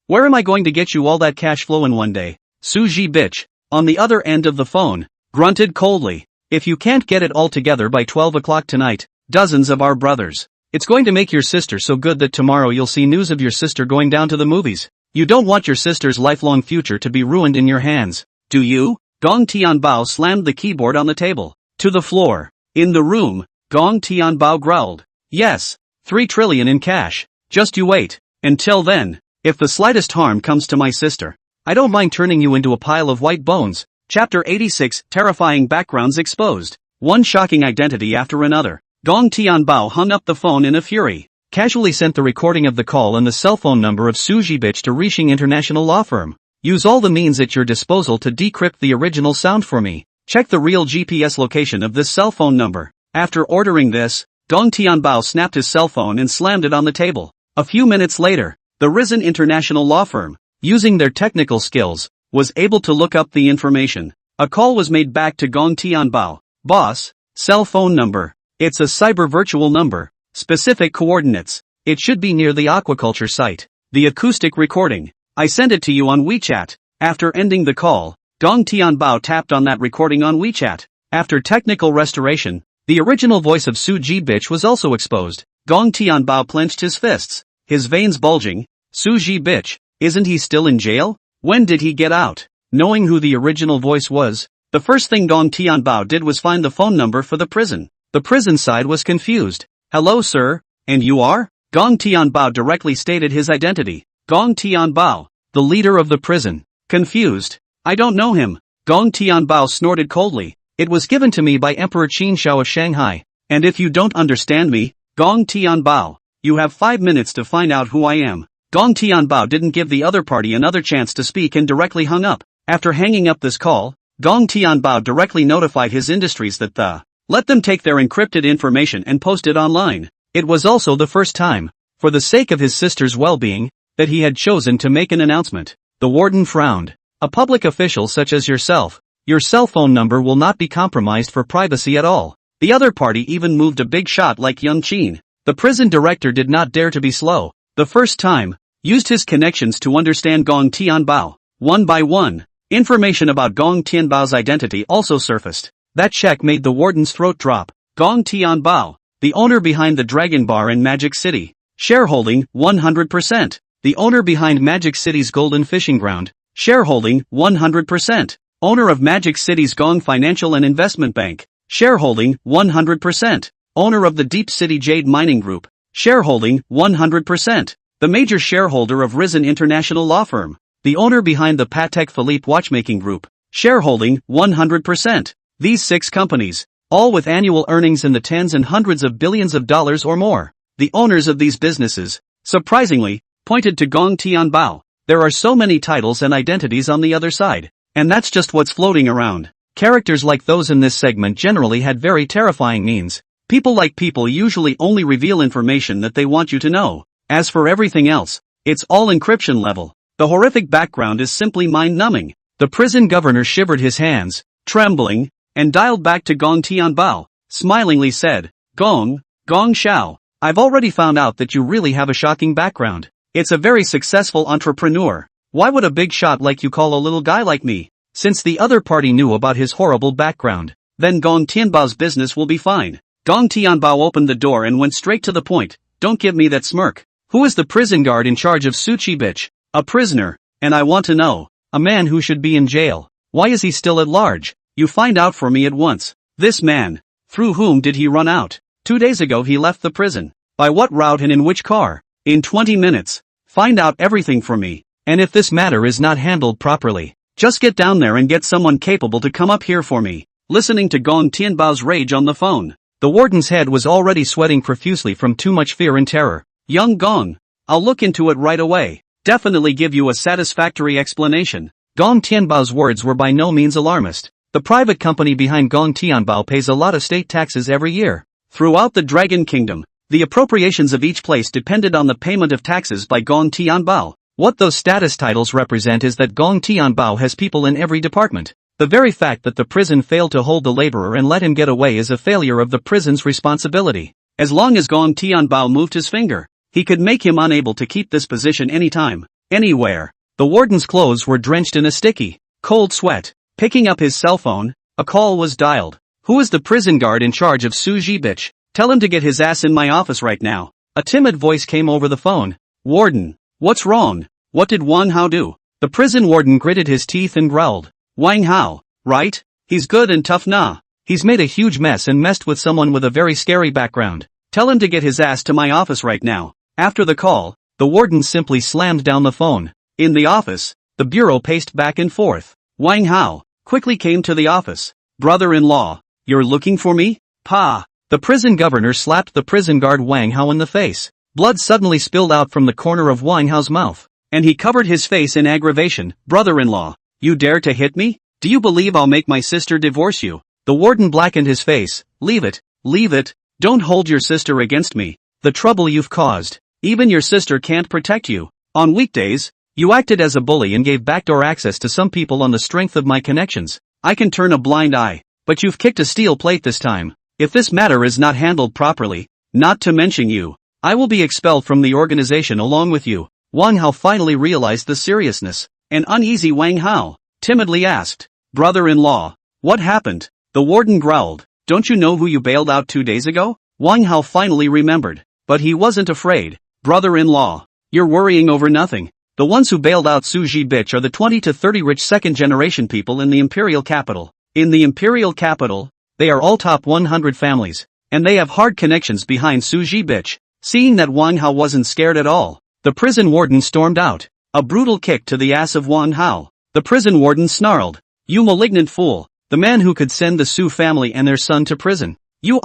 Where am I going to get you all that cash flow in one day? Su Jibich, on the other end of the phone, grunted coldly. If you can't get it all together by 12 o'clock tonight, dozens of our brothers. It's going to make your sister so good that tomorrow you'll see news of your sister going down to the movies. You don't want your sister's lifelong future to be ruined in your hands, do you? Gong Tianbao slammed the keyboard on the table. To the floor. In the room, Gong Tianbao growled. Yes, 3 trillion in cash. Just you wait. Until then, if the slightest harm comes to my sister, I don't mind turning you into a pile of white bones. Chapter 86, Terrifying Backgrounds Exposed. One shocking identity after another. Gong Tianbao hung up the phone in a fury. Casually sent the recording of the call and the cell phone number of Su Jibich to Rixing International Law Firm. Use all the means at your disposal to decrypt the original sound for me. Check the real GPS location of this cell phone number. After ordering this, Gong Tianbao snapped his cell phone and slammed it on the table. A few minutes later, the Risen International Law Firm, using their technical skills, was able to look up the information. A call was made back to Gong Tianbao. Boss, cell phone number. It's a cyber virtual number. Specific coordinates. It should be near the aquaculture site. The acoustic recording. I sent it to you on WeChat. After ending the call, Gong Tianbao tapped on that recording on WeChat. After technical restoration, the original voice of Su Jibich was also exposed. Gong Tianbao clenched his fists, his veins bulging. Su Jibich, isn't he still in jail? When did he get out? Knowing who the original voice was, the first thing Gong Tianbao did was find the phone number for the prison. The prison side was confused. Hello sir, and you are? Gong Tianbao directly stated his identity. Gong Tianbao, the leader of the prison. Confused. I don't know him. Gong Tianbao snorted coldly. It was given to me by Emperor Qin Shao of Shanghai. And if you don't understand me, Gong Tianbao, you have 5 minutes to find out who I am. Gong Tianbao didn't give the other party another chance to speak and directly hung up. After hanging up this call, Gong Tianbao directly notified his industries that let them take their encrypted information and post it online. It was also the first time, for the sake of his sister's well-being, that he had chosen to make an announcement. The warden frowned. A public official such as yourself, your cell phone number will not be compromised for privacy at all. The other party even moved a big shot like Young Qin. The prison director did not dare to be slow. The first time, used his connections to understand Gong Tianbao. One by one, information about Gong Tianbao's identity also surfaced. That check made the warden's throat drop. Gong Tianbao, the owner behind the Dragon Bar in Magic City. Shareholding, 100%. The owner behind Magic City's Golden Fishing Ground. Shareholding, 100%. Owner of Magic City's Gong Financial and Investment Bank. Shareholding, 100%. Owner of the Deep City Jade Mining Group. Shareholding, 100%. The major shareholder of Risen International Law Firm. The owner behind the Patek Philippe Watchmaking Group. Shareholding, 100%. These 6 companies, all with annual earnings in the tens and hundreds of billions of dollars or more. The owners of these businesses, surprisingly, pointed to Gong Tianbao. There are so many titles and identities on the other side. And that's just what's floating around. Characters like those in this segment generally had very terrifying means. People like people usually only reveal information that they want you to know. As for everything else, it's all encryption level. The horrific background is simply mind-numbing. The prison governor shivered his hands, trembling, and dialed back to Gong Tianbao, smilingly said, Gong Xiao, I've already found out that you really have a shocking background. It's a very successful entrepreneur. Why would a big shot like you call a little guy like me? Since the other party knew about his horrible background, then Gong Tianbao's business will be fine. Gong Tianbao opened the door and went straight to the point. Don't give me that smirk. Who is the prison guard in charge of Suchi bitch? A prisoner, and I want to know. A man who should be in jail. Why is he still at large? You find out for me at once. This man. Through whom did he run out? 2 days ago he left the prison. By what route and in which car? In 20 minutes. Find out everything for me. And if this matter is not handled properly, just get down there and get someone capable to come up here for me. Listening to Gong Tianbao's rage on the phone, the warden's head was already sweating profusely from too much fear and terror. Young Gong, I'll look into it right away. Definitely give you a satisfactory explanation. Gong Tianbao's words were by no means alarmist. The private company behind Gong Tianbao pays a lot of state taxes every year. Throughout the Dragon Kingdom, the appropriations of each place depended on the payment of taxes by Gong Tianbao. What those status titles represent is that Gong Tianbao has people in every department. The very fact that the prison failed to hold the laborer and let him get away is a failure of the prison's responsibility. As long as Gong Tianbao moved his finger, he could make him unable to keep this position anytime, anywhere. The warden's clothes were drenched in a sticky, cold sweat. Picking up his cell phone, a call was dialed. Who is the prison guard in charge of Su Jibich? Tell him to get his ass in my office right now. A timid voice came over the phone. Warden, what's wrong? What did Wang Hao do? The prison warden gritted his teeth and growled. Wang Hao, right? He's good and tough nah. He's made a huge mess and messed with someone with a very scary background. Tell him to get his ass to my office right now. After the call, the warden simply slammed down the phone. In the office, the bureau paced back and forth. Wang Hao quickly came to the office. Brother-in-law, you're looking for me? Pa! The prison governor slapped the prison guard Wang Hao in the face. Blood suddenly spilled out from the corner of Wang Hao's mouth, and he covered his face in aggravation. Brother-in-law, you dare to hit me? Do you believe I'll make my sister divorce you? The warden blackened his face. Leave it. Don't hold your sister against me. The trouble you've caused. Even your sister can't protect you. On weekdays, you acted as a bully and gave backdoor access to some people on the strength of my connections. I can turn a blind eye, but you've kicked a steel plate this time. If this matter is not handled properly, not to mention you, I will be expelled from the organization along with you. Wang Hao finally realized the seriousness. An uneasy Wang Hao timidly asked, Brother-in-law, what happened? The warden growled, don't you know who you bailed out 2 days ago? Wang Hao finally remembered, but he wasn't afraid. Brother-in-law, you're worrying over nothing. The ones who bailed out Su Jibich are the 20 to 30 rich second-generation people in the imperial capital. In the imperial capital, they are all top 100 families, and they have hard connections behind Su Jibich. Seeing that Wang Hao wasn't scared at all, the prison warden stormed out. A brutal kick to the ass of Wang Hao. The prison warden snarled, you malignant fool, the man who could send the Su family and their son to prison. You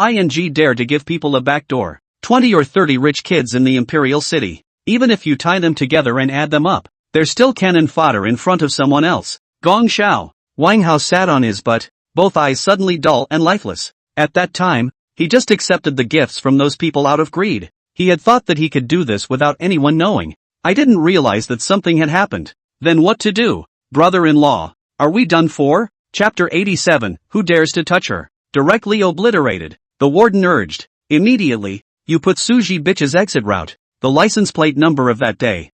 dare to give people a backdoor. 20 or 30 rich kids in the imperial city. Even if you tie them together and add them up, they're still cannon fodder in front of someone else. Gong Xiao. Wang Hao sat on his butt, both eyes suddenly dull and lifeless. At that time, he just accepted the gifts from those people out of greed. He had thought that he could do this without anyone knowing. I didn't realize that something had happened. Then what to do? Brother-in-law, are we done for? Chapter 87, Who Dares to Touch Her? Directly obliterated. The warden urged. Immediately, you put Su Jibich's exit route, the license plate number of that day.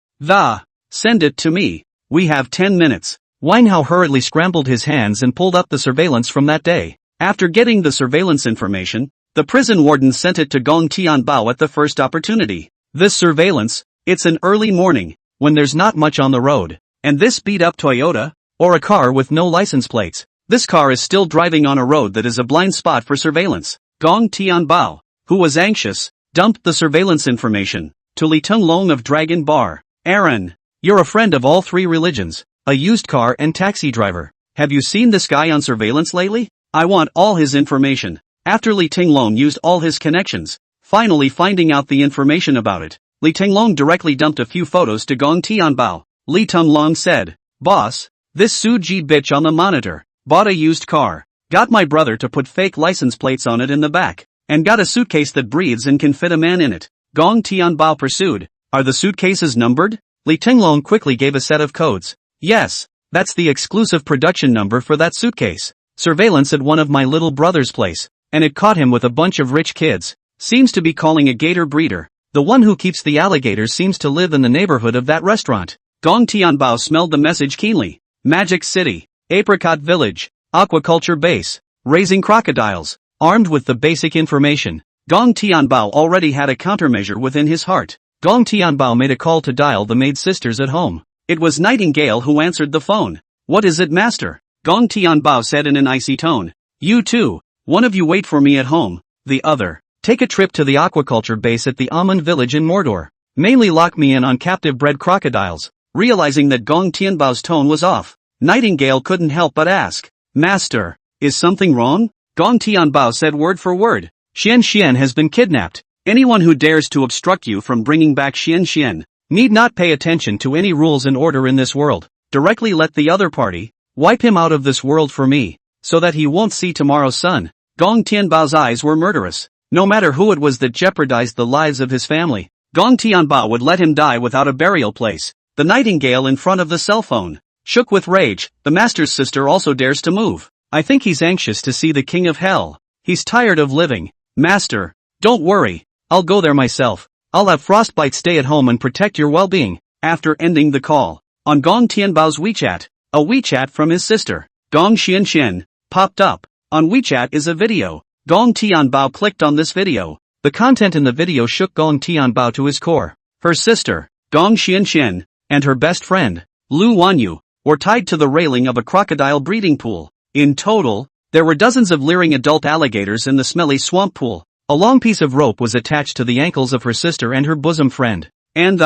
Send it to me. We have 10 minutes. Wang Hao hurriedly scrambled his hands and pulled up the surveillance from that day. After getting the surveillance information, the prison warden sent it to Gong Tianbao at the first opportunity. This surveillance, it's an early morning, when there's not much on the road, and this beat-up Toyota, or a car with no license plates. This car is still driving on a road that is a blind spot for surveillance. Gong Tianbao, who was anxious, dumped the surveillance information to Li Tenglong of Dragon Bar. Aaron, you're a friend of all three religions, a used car and taxi driver. Have you seen this guy on surveillance lately? I want all his information. After Li Tenglong used all his connections, finally finding out the information about it, Li Tenglong directly dumped a few photos to Gong Tianbao. Li Tenglong said, Boss, this Su Ji bitch on the monitor bought a used car. Got my brother to put fake license plates on it in the back. And got a suitcase that breathes and can fit a man in it. Gong Tianbao pursued. Are the suitcases numbered? Li Tinglong quickly gave a set of codes. Yes, that's the exclusive production number for that suitcase. Surveillance at one of my little brother's place, and it caught him with a bunch of rich kids. Seems to be calling a gator breeder. The one who keeps the alligators seems to live in the neighborhood of that restaurant. Gong Tianbao smelled the message keenly. Magic City, Apricot Village, Aquaculture Base, raising crocodiles. Armed with the basic information, Gong Tianbao already had a countermeasure within his heart. Gong Tianbao made a call to dial the maid sisters at home. It was Nightingale who answered the phone. What is it, master? Gong Tianbao said in an icy tone. You two, one of you wait for me at home, the other, take a trip to the aquaculture base at the Almond Village in Mordor. Mainly lock me in on captive bred crocodiles. Realizing that Gong Tianbao's tone was off, Nightingale couldn't help but ask, Master, is something wrong? Gong Tianbao said word for word, Xian Xian has been kidnapped. Anyone who dares to obstruct you from bringing back Xian Xian need not pay attention to any rules and order in this world. Directly let the other party wipe him out of this world for me, so that he won't see tomorrow's sun. Gong Tianbao's eyes were murderous. No matter who it was that jeopardized the lives of his family, Gong Tianbao would let him die without a burial place. The Nightingale in front of the cell phone shook with rage. The master's sister also dares to move. I think he's anxious to see the king of hell. He's tired of living. Master, don't worry, I'll go there myself. I'll have Frostbite stay at home and protect your well-being. After ending the call, on Gong Tianbao's WeChat, a WeChat from his sister, Gong Xianxian, popped up. On WeChat is a video. Gong Tianbao clicked on this video. The content in the video shook Gong Tianbao to his core. Her sister, Gong Xianxian, and her best friend, Lu Wanyu, were tied to the railing of a crocodile breeding pool. In total, there were dozens of leering adult alligators in the smelly swamp pool. A long piece of rope was attached to the ankles of her sister and her bosom friend. And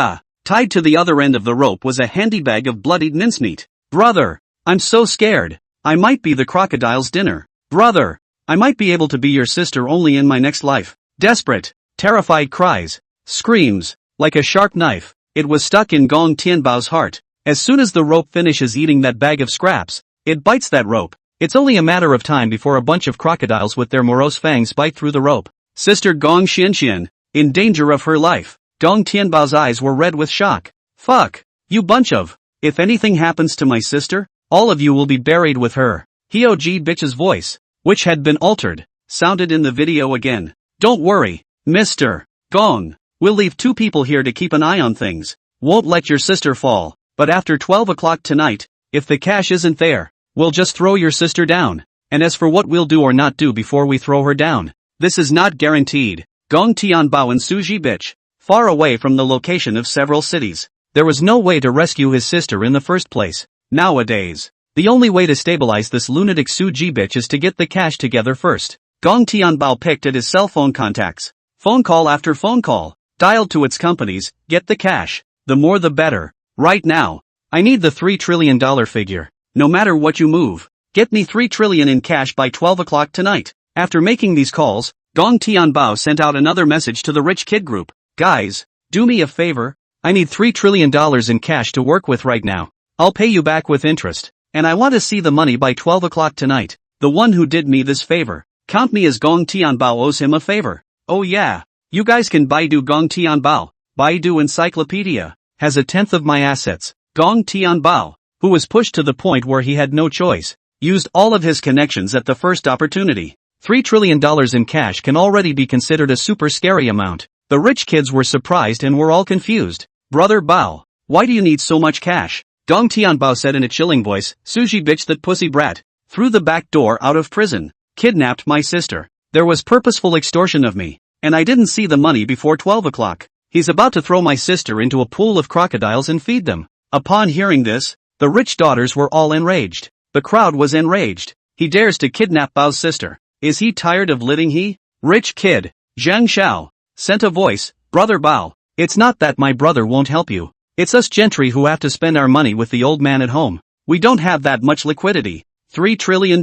tied to the other end of the rope was a handy bag of bloodied mincemeat. Brother, I'm so scared. I might be the crocodile's dinner. Brother, I might be able to be your sister only in my next life. Desperate, terrified cries, screams, like a sharp knife. It was stuck in Gong Tianbao's heart. As soon as the rope finishes eating that bag of scraps, it bites that rope. It's only a matter of time before a bunch of crocodiles with their morose fangs bite through the rope. Sister Gong Xianxian, in danger of her life. Gong Tianbao's eyes were red with shock. Fuck, you bunch of. If anything happens to my sister, all of you will be buried with her. Hyo-ji bitch's voice, which had been altered, sounded in the video again. Don't worry, Mr. Gong. We'll leave 2 people here to keep an eye on things. Won't let your sister fall. But after 12 o'clock tonight, if the cash isn't there, we'll just throw your sister down. And as for what we'll do or not do before we throw her down, this is not guaranteed. Gong Tianbao and Suji bitch, far away from the location of several cities. There was no way to rescue his sister in the first place. Nowadays, the only way to stabilize this lunatic Suji bitch is to get the cash together first. Gong Tianbao picked at his cell phone contacts. Phone call after phone call, dialed to its companies, get the cash. The more the better. Right now, I need the $3 trillion figure. No matter what you move, get me 3 trillion in cash by 12 o'clock tonight. After making these calls, Gong Tianbao sent out another message to the rich kid group. Guys, do me a favor. I need $3 trillion in cash to work with right now. I'll pay you back with interest. And I want to see the money by 12 o'clock tonight. The one who did me this favor, count me as Gong Tianbao owes him a favor. Oh yeah, you guys can Baidu Gong Tianbao. Baidu Encyclopedia has 1/10 of my assets. Gong Tianbao, who was pushed to the point where he had no choice, used all of his connections at the first opportunity. $3 trillion in cash can already be considered a super scary amount. The rich kids were surprised and were all confused. Brother Bao, why do you need so much cash? Gong Tianbao said in a chilling voice, Suji bitch that pussy brat, through the back door out of prison, kidnapped my sister. There was purposeful extortion of me, and I didn't see the money before 12 o'clock. He's about to throw my sister into a pool of crocodiles and feed them. Upon hearing this, the rich daughters were all enraged. The crowd was enraged. He dares to kidnap Bao's sister. Is he tired of living? He? Rich kid, Zhang Xiao, sent a voice, Brother Bao, it's not that my brother won't help you. It's us gentry who have to spend our money with the old man at home. We don't have that much liquidity. $3 trillion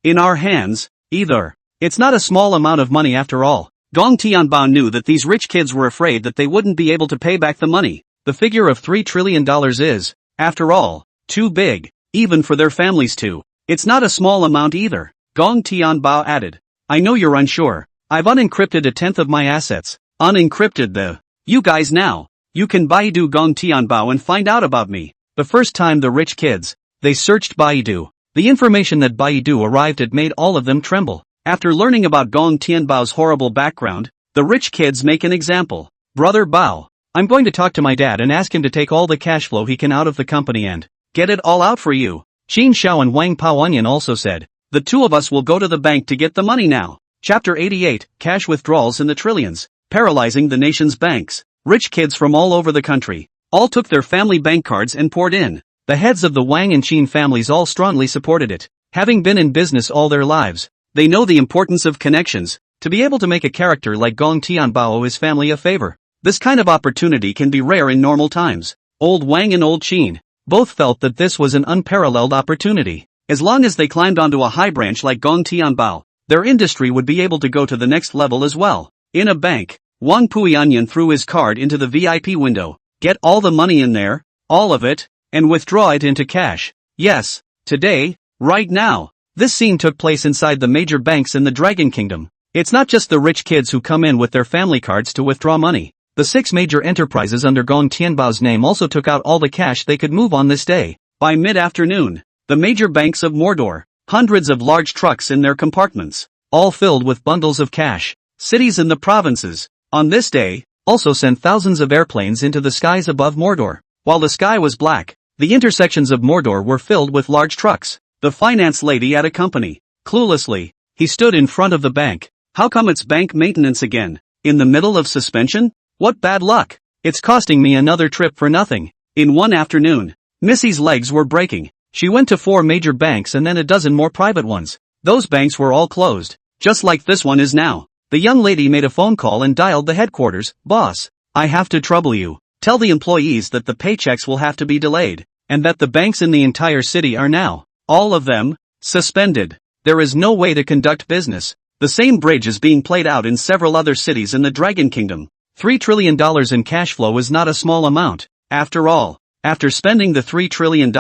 in our hands, either. It's not a small amount of money after all. Gong Tianbao knew that these rich kids were afraid that they wouldn't be able to pay back the money. The figure of $3 trillion is, after all, too big, even for their families too. It's not a small amount either. Gong Tianbao added. I know you're unsure. I've unencrypted 1/10 of my assets. Unencrypted the. You guys now. You can Baidu Gong Tianbao and find out about me. The first time the rich kids, they searched Baidu. The information that Baidu arrived at made all of them tremble. After learning about Gong Tianbao's horrible background, the rich kids make an example. Brother Bao, I'm going to talk to my dad and ask him to take all the cash flow he can out of the company and get it all out for you. Qin Xiao and Wang Paoanian also said, the two of us will go to the bank to get the money now. Chapter 88, Cash Withdrawals in the Trillions, Paralyzing the Nation's Banks. Rich kids from all over the country, all took their family bank cards and poured in. The heads of the Wang and Qin families all strongly supported it. Having been in business all their lives, they know the importance of connections. To be able to make a character like Gong Tianbao his family a favor. This kind of opportunity can be rare in normal times. Old Wang and old Qin both felt that this was an unparalleled opportunity. As long as they climbed onto a high branch like Gong Tianbao, their industry would be able to go to the next level as well. In a bank, Wang Puianyan threw his card into the VIP window. Get all the money in there, all of it, and withdraw it into cash. Yes, today, right now. This scene took place inside the major banks in the Dragon Kingdom. It's not just the rich kids who come in with their family cards to withdraw money. The 6 major enterprises under Gong Tianbao's name also took out all the cash they could move on this day. By mid-afternoon, the major banks of Mordor, hundreds of large trucks in their compartments, all filled with bundles of cash. Cities in the provinces, on this day, also sent thousands of airplanes into the skies above Mordor. While the sky was black, the intersections of Mordor were filled with large trucks. The finance lady at a company. Cluelessly, he stood in front of the bank. How come it's bank maintenance again? In the middle of suspension? What bad luck. It's costing me another trip for nothing. In one afternoon, Missy's legs were breaking. She went to 4 major banks and then a dozen more private ones. Those banks were all closed, just like this one is now. The young lady made a phone call and dialed the headquarters. Boss, I have to trouble you. Tell the employees that the paychecks will have to be delayed, and that the banks in the entire city are now, all of them, suspended. There is no way to conduct business. The same bridge is being played out in several other cities in the Dragon Kingdom. $3 trillion in cash flow is not a small amount. After all, after spending the $3 trillion,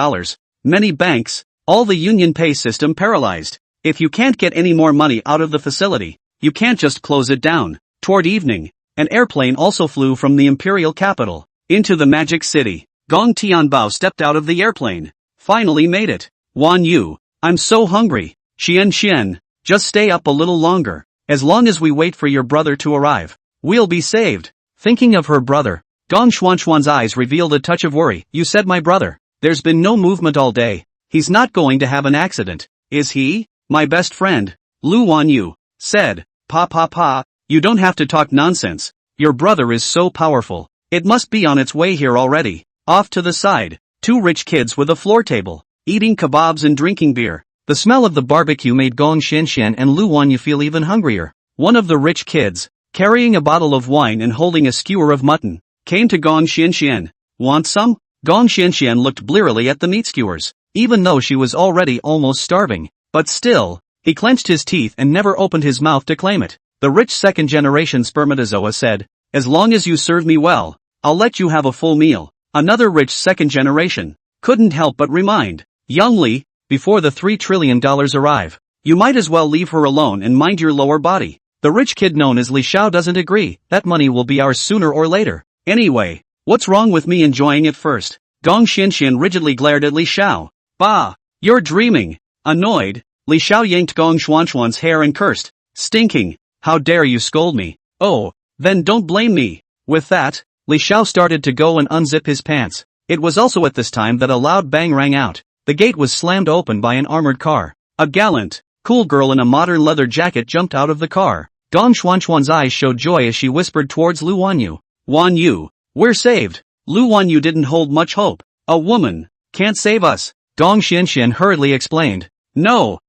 many banks, all the union pay system paralyzed. If you can't get any more money out of the facility, you can't just close it down. Toward evening, an airplane also flew from the imperial capital into the magic city. Gong Tianbao stepped out of the airplane. Finally made it. Wan Yu, I'm so hungry. Xian, just stay up a little longer. As long as we wait for your brother to arrive, we'll be saved. Thinking of her brother, Gong Xuanxuan's eyes revealed a touch of worry. You said my brother. There's been no movement all day. He's not going to have an accident, is he? My best friend, Lu Wan Yu, said. Pa, you don't have to talk nonsense. Your brother is so powerful. It must be on its way here already. Off to the side, 2 rich kids with a floor table, eating kebabs and drinking beer. The smell of the barbecue made Gong Xianxian and Lu Wanyu feel even hungrier. One of the rich kids, carrying a bottle of wine and holding a skewer of mutton, came to Gong Xianxian. Want some? Gong Xianxian looked blearily at the meat skewers, even though she was already almost starving. But still, he clenched his teeth and never opened his mouth to claim it. The rich second-generation spermatozoa said, as long as you serve me well, I'll let you have a full meal. Another rich second generation couldn't help but remind young Li, before the $3 trillion arrive, you might as well leave her alone and mind your lower body. The rich kid known as Li Xiao doesn't agree. That money will be ours sooner or later. Anyway, what's wrong with me enjoying it first? Gong Xianxian rigidly glared at Li Xiao. Bah, you're dreaming. Annoyed, Li Xiao yanked Gong Xuanxuan's hair and cursed. Stinking, how dare you scold me? Oh, then don't blame me. With that, Li Xiao started to go and unzip his pants. It was also at this time that a loud bang rang out. The gate was slammed open by an armored car. A gallant, cool girl in a modern leather jacket jumped out of the car. Gong Xuanxuan's eyes showed joy as she whispered towards Lu Wanyu. Wanyu, we're saved. Lu Wanyu didn't hold much hope. A woman can't save us. Gong Xianxian hurriedly explained. No,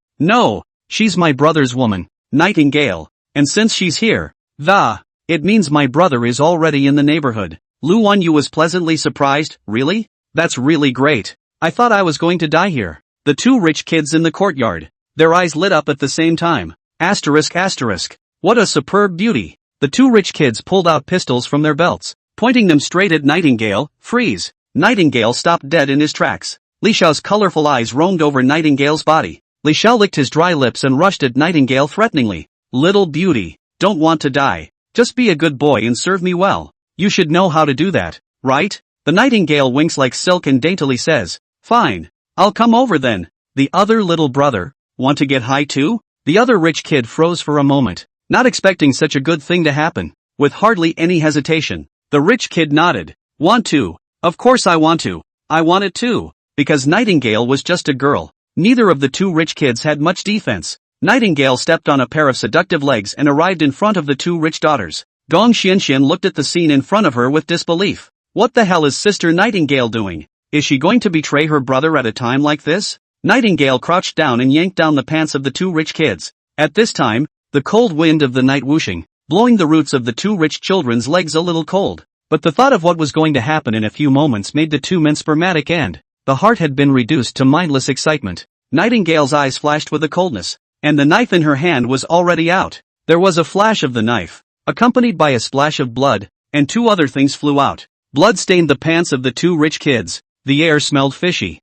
she's my brother's woman, Nightingale. And since she's here, it means my brother is already in the neighborhood. Lu Wanyu was pleasantly surprised. Really? That's really great. I thought I was going to die here. The 2 rich kids in the courtyard, their eyes lit up at the same time. Asterisk. What a superb beauty. The 2 rich kids pulled out pistols from their belts, pointing them straight at Nightingale. Freeze. Nightingale stopped dead in his tracks. Li Xiao's colorful eyes roamed over Nightingale's body. Li Xiao licked his dry lips and rushed at Nightingale threateningly. Little beauty, don't want to die. Just be a good boy and serve me well. You should know how to do that, right? The Nightingale winks like silk and daintily says, fine. I'll come over then. The other little brother, want to get high too? The other rich kid froze for a moment, not expecting such a good thing to happen. With hardly any hesitation, the rich kid nodded. Want to? Of course I want to. I want it too. Because Nightingale was just a girl. Neither of the two rich kids had much defense. Nightingale stepped on a pair of seductive legs and arrived in front of the two rich daughters. Gong Xianxian looked at the scene in front of her with disbelief. What the hell is Sister Nightingale doing? Is she going to betray her brother at a time like this? Nightingale crouched down and yanked down the pants of the two rich kids. At this time, the cold wind of the night whooshing, blowing the roots of the two rich children's legs a little cold. But the thought of what was going to happen in a few moments made the two men spermatic and the heart had been reduced to mindless excitement. Nightingale's eyes flashed with a coldness, and the knife in her hand was already out. There was a flash of the knife, accompanied by a splash of blood, and two other things flew out. Blood stained the pants of the two rich kids. The air smelled fishy.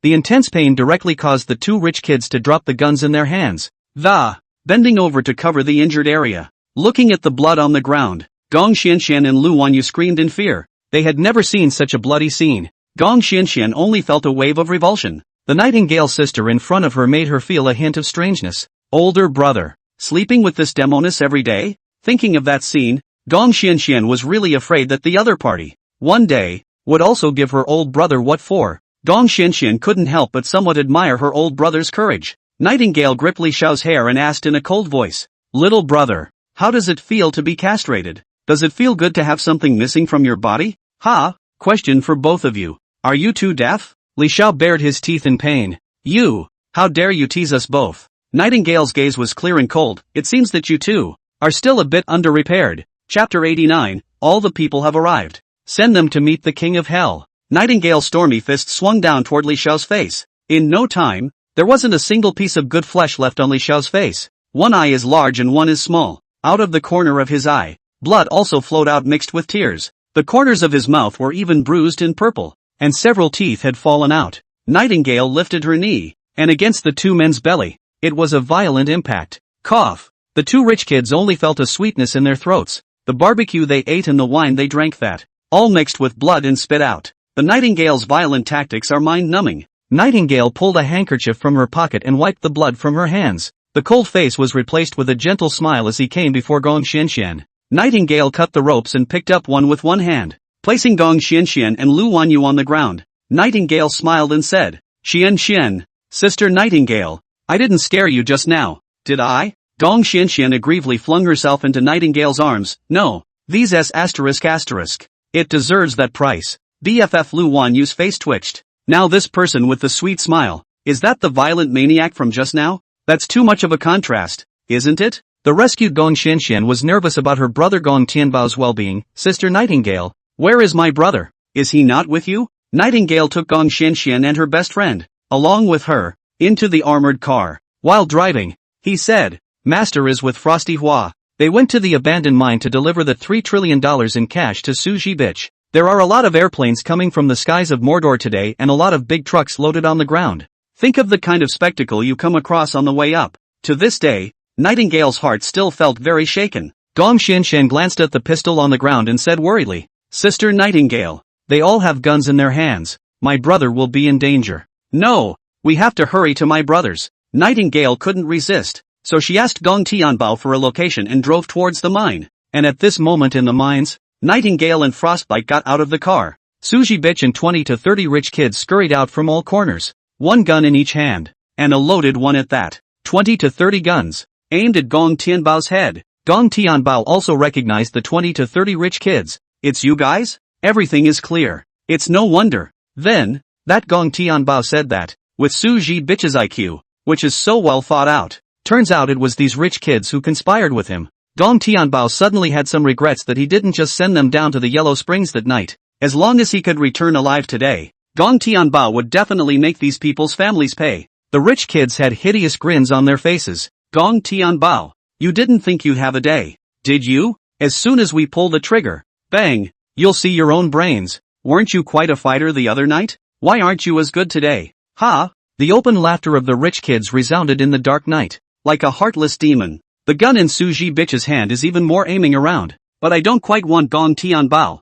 The intense pain directly caused the two rich kids to drop the guns in their hands. Bending over to cover the injured area. Looking at the blood on the ground, Gong Xianxian and Lu Wanyu screamed in fear. They had never seen such a bloody scene. Gong Xianxian only felt a wave of revulsion. The Nightingale sister in front of her made her feel a hint of strangeness. Older brother, sleeping with this demoness every day? Thinking of that scene, Gong Xianxian was really afraid that the other party, one day, would also give her old brother what for. Gong Xianxian couldn't help but somewhat admire her old brother's courage. Nightingale gripped Li Xiao's hair and asked in a cold voice, little brother, how does it feel to be castrated? Does it feel good to have something missing from your body? Question for both of you. Are you two deaf? Li Xiao bared his teeth in pain. You, how dare you tease us both? Nightingale's gaze was clear and cold. It seems that you two are still a bit under-repaired. Chapter 89, all the people have arrived. Send them to meet the King of Hell. Nightingale's stormy fist swung down toward Li Xiao's face. In no time, there wasn't a single piece of good flesh left on Li Xiao's face. One eye is large and one is small. Out of the corner of his eye, blood also flowed out mixed with tears. The corners of his mouth were even bruised and purple, and several teeth had fallen out. Nightingale lifted her knee, and against the two men's belly, it was a violent impact. Cough. The two rich kids only felt a sweetness in their throats. The barbecue they ate and the wine they drank that, all mixed with blood and spit out. The Nightingale's violent tactics are mind-numbing. Nightingale pulled a handkerchief from her pocket and wiped the blood from her hands. The cold face was replaced with a gentle smile as he came before Gong Xianxian. Nightingale cut the ropes and picked up one with one hand. Placing Gong Xianxian and Lu Wanyu on the ground, Nightingale smiled and said, Xianxian, Sister Nightingale, I didn't scare you just now, did I? Gong Xianxian aggressively flung herself into Nightingale's arms. No, these ***. It deserves that price. BFF Lu Wanyu's face twitched. Now this person with the sweet smile, is that the violent maniac from just now? That's too much of a contrast, isn't it? The rescued Gong Xianxian was nervous about her brother Gong Tianbao's well-being. Sister Nightingale, where is my brother? Is he not with you? Nightingale took Gong Xianxian and her best friend, along with her, into the armored car. While driving, he said, Master is with Frosty Hua. They went to the abandoned mine to deliver the $3 trillion in cash to Suji Bitch. There are a lot of airplanes coming from the skies of Mordor today and a lot of big trucks loaded on the ground. Think of the kind of spectacle you come across on the way up. To this day, Nightingale's heart still felt very shaken. Gong Xianxian glanced at the pistol on the ground and said worriedly, Sister Nightingale, they all have guns in their hands. My brother will be in danger. No, we have to hurry to my brother's. Nightingale couldn't resist, so she asked Gong Tianbao for a location and drove towards the mine. And at this moment in the mines, Nightingale and Frostbite got out of the car. Suji Bitch and 20 to 30 rich kids scurried out from all corners, one gun in each hand, and a loaded one at that. 20 to 30 guns, aimed at Gong Tianbao's head. Gong Tianbao also recognized the 20 to 30 rich kids. It's you guys? Everything is clear. It's no wonder. Then, that Gong Tianbao said that, with Suji Bitch's IQ, which is so well thought out, turns out it was these rich kids who conspired with him. Gong Tianbao suddenly had some regrets that he didn't just send them down to the Yellow Springs that night. As long as he could return alive today, Gong Tianbao would definitely make these people's families pay. The rich kids had hideous grins on their faces. Gong Tianbao, you didn't think you'd have a day, did you? As soon as we pull the trigger, bang, you'll see your own brains. Weren't you quite a fighter the other night? Why aren't you as good today? The open laughter of the rich kids resounded in the dark night, like a heartless demon. The gun in Suji Bitch's hand is even more aiming around. But I don't quite want Gong Tianbao.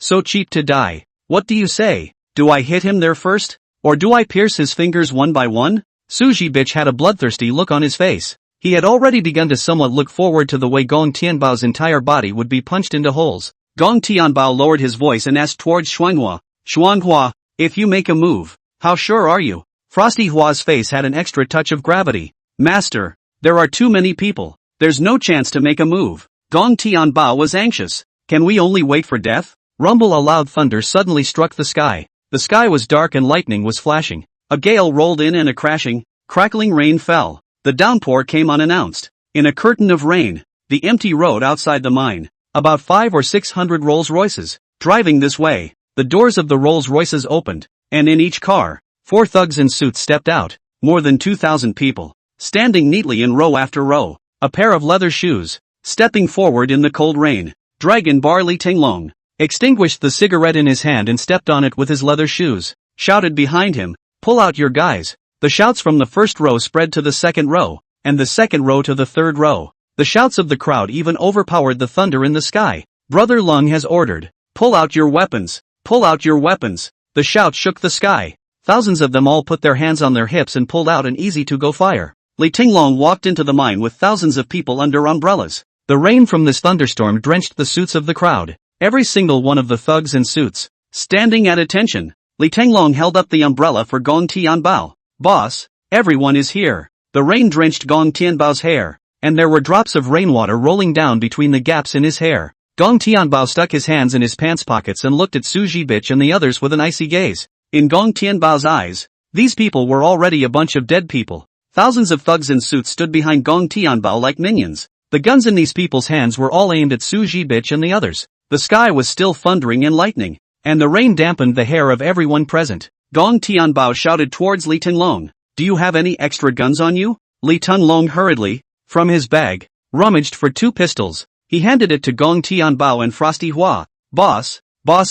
So cheap to die. What do you say? Do I hit him there first? Or do I pierce his fingers one by one? Suji Bitch had a bloodthirsty look on his face. He had already begun to somewhat look forward to the way Gong Tianbao's entire body would be punched into holes. Gong Tianbao lowered his voice and asked towards Xuanhua. Xuanhua, if you make a move, how sure are you? Frosty Hua's face had an extra touch of gravity. Master, there are too many people. There's no chance to make a move. Gong Tianbao was anxious. Can we only wait for death? Rumble! A loud thunder suddenly struck the sky. The sky was dark and lightning was flashing. A gale rolled in and a crashing, crackling rain fell. The downpour came unannounced. In a curtain of rain, the empty road outside the mine. About 500 or 600 Rolls Royces, driving this way. The doors of the Rolls Royces opened, and in each car, 4 thugs in suits stepped out. More than 2,000 people, standing neatly in row after row. A pair of leather shoes, stepping forward in the cold rain. Dragon Bar Li Tinglong extinguished the cigarette in his hand and stepped on it with his leather shoes. Shouted behind him, pull out your guys. The shouts from the first row spread to the second row, and the second row to the third row. The shouts of the crowd even overpowered the thunder in the sky. Brother Lung has ordered, pull out your weapons, pull out your weapons. The shout shook the sky. Thousands of them all put their hands on their hips and pulled out an easy-to-go fire. Li Tinglong walked into the mine with thousands of people under umbrellas. The rain from this thunderstorm drenched the suits of the crowd. Every single one of the thugs in suits, standing at attention. Li Tinglong held up the umbrella for Gong Tianbao. Boss, everyone is here. The rain drenched Gong Tianbao's hair, and there were drops of rainwater rolling down between the gaps in his hair. Gong Tianbao stuck his hands in his pants pockets and looked at Suji Bitch and the others with an icy gaze. In Gong Tianbao's eyes, these people were already a bunch of dead people. Thousands of thugs in suits stood behind Gong Tianbao like minions. The guns in these people's hands were all aimed at Suji Bitch and the others. The sky was still thundering and lightning, and the rain dampened the hair of everyone present. Gong Tianbao shouted towards Li Tinglong, do you have any extra guns on you? Li Tinglong hurriedly, from his bag, rummaged for 2 pistols. He handed it to Gong Tianbao and Frosty Hua. Boss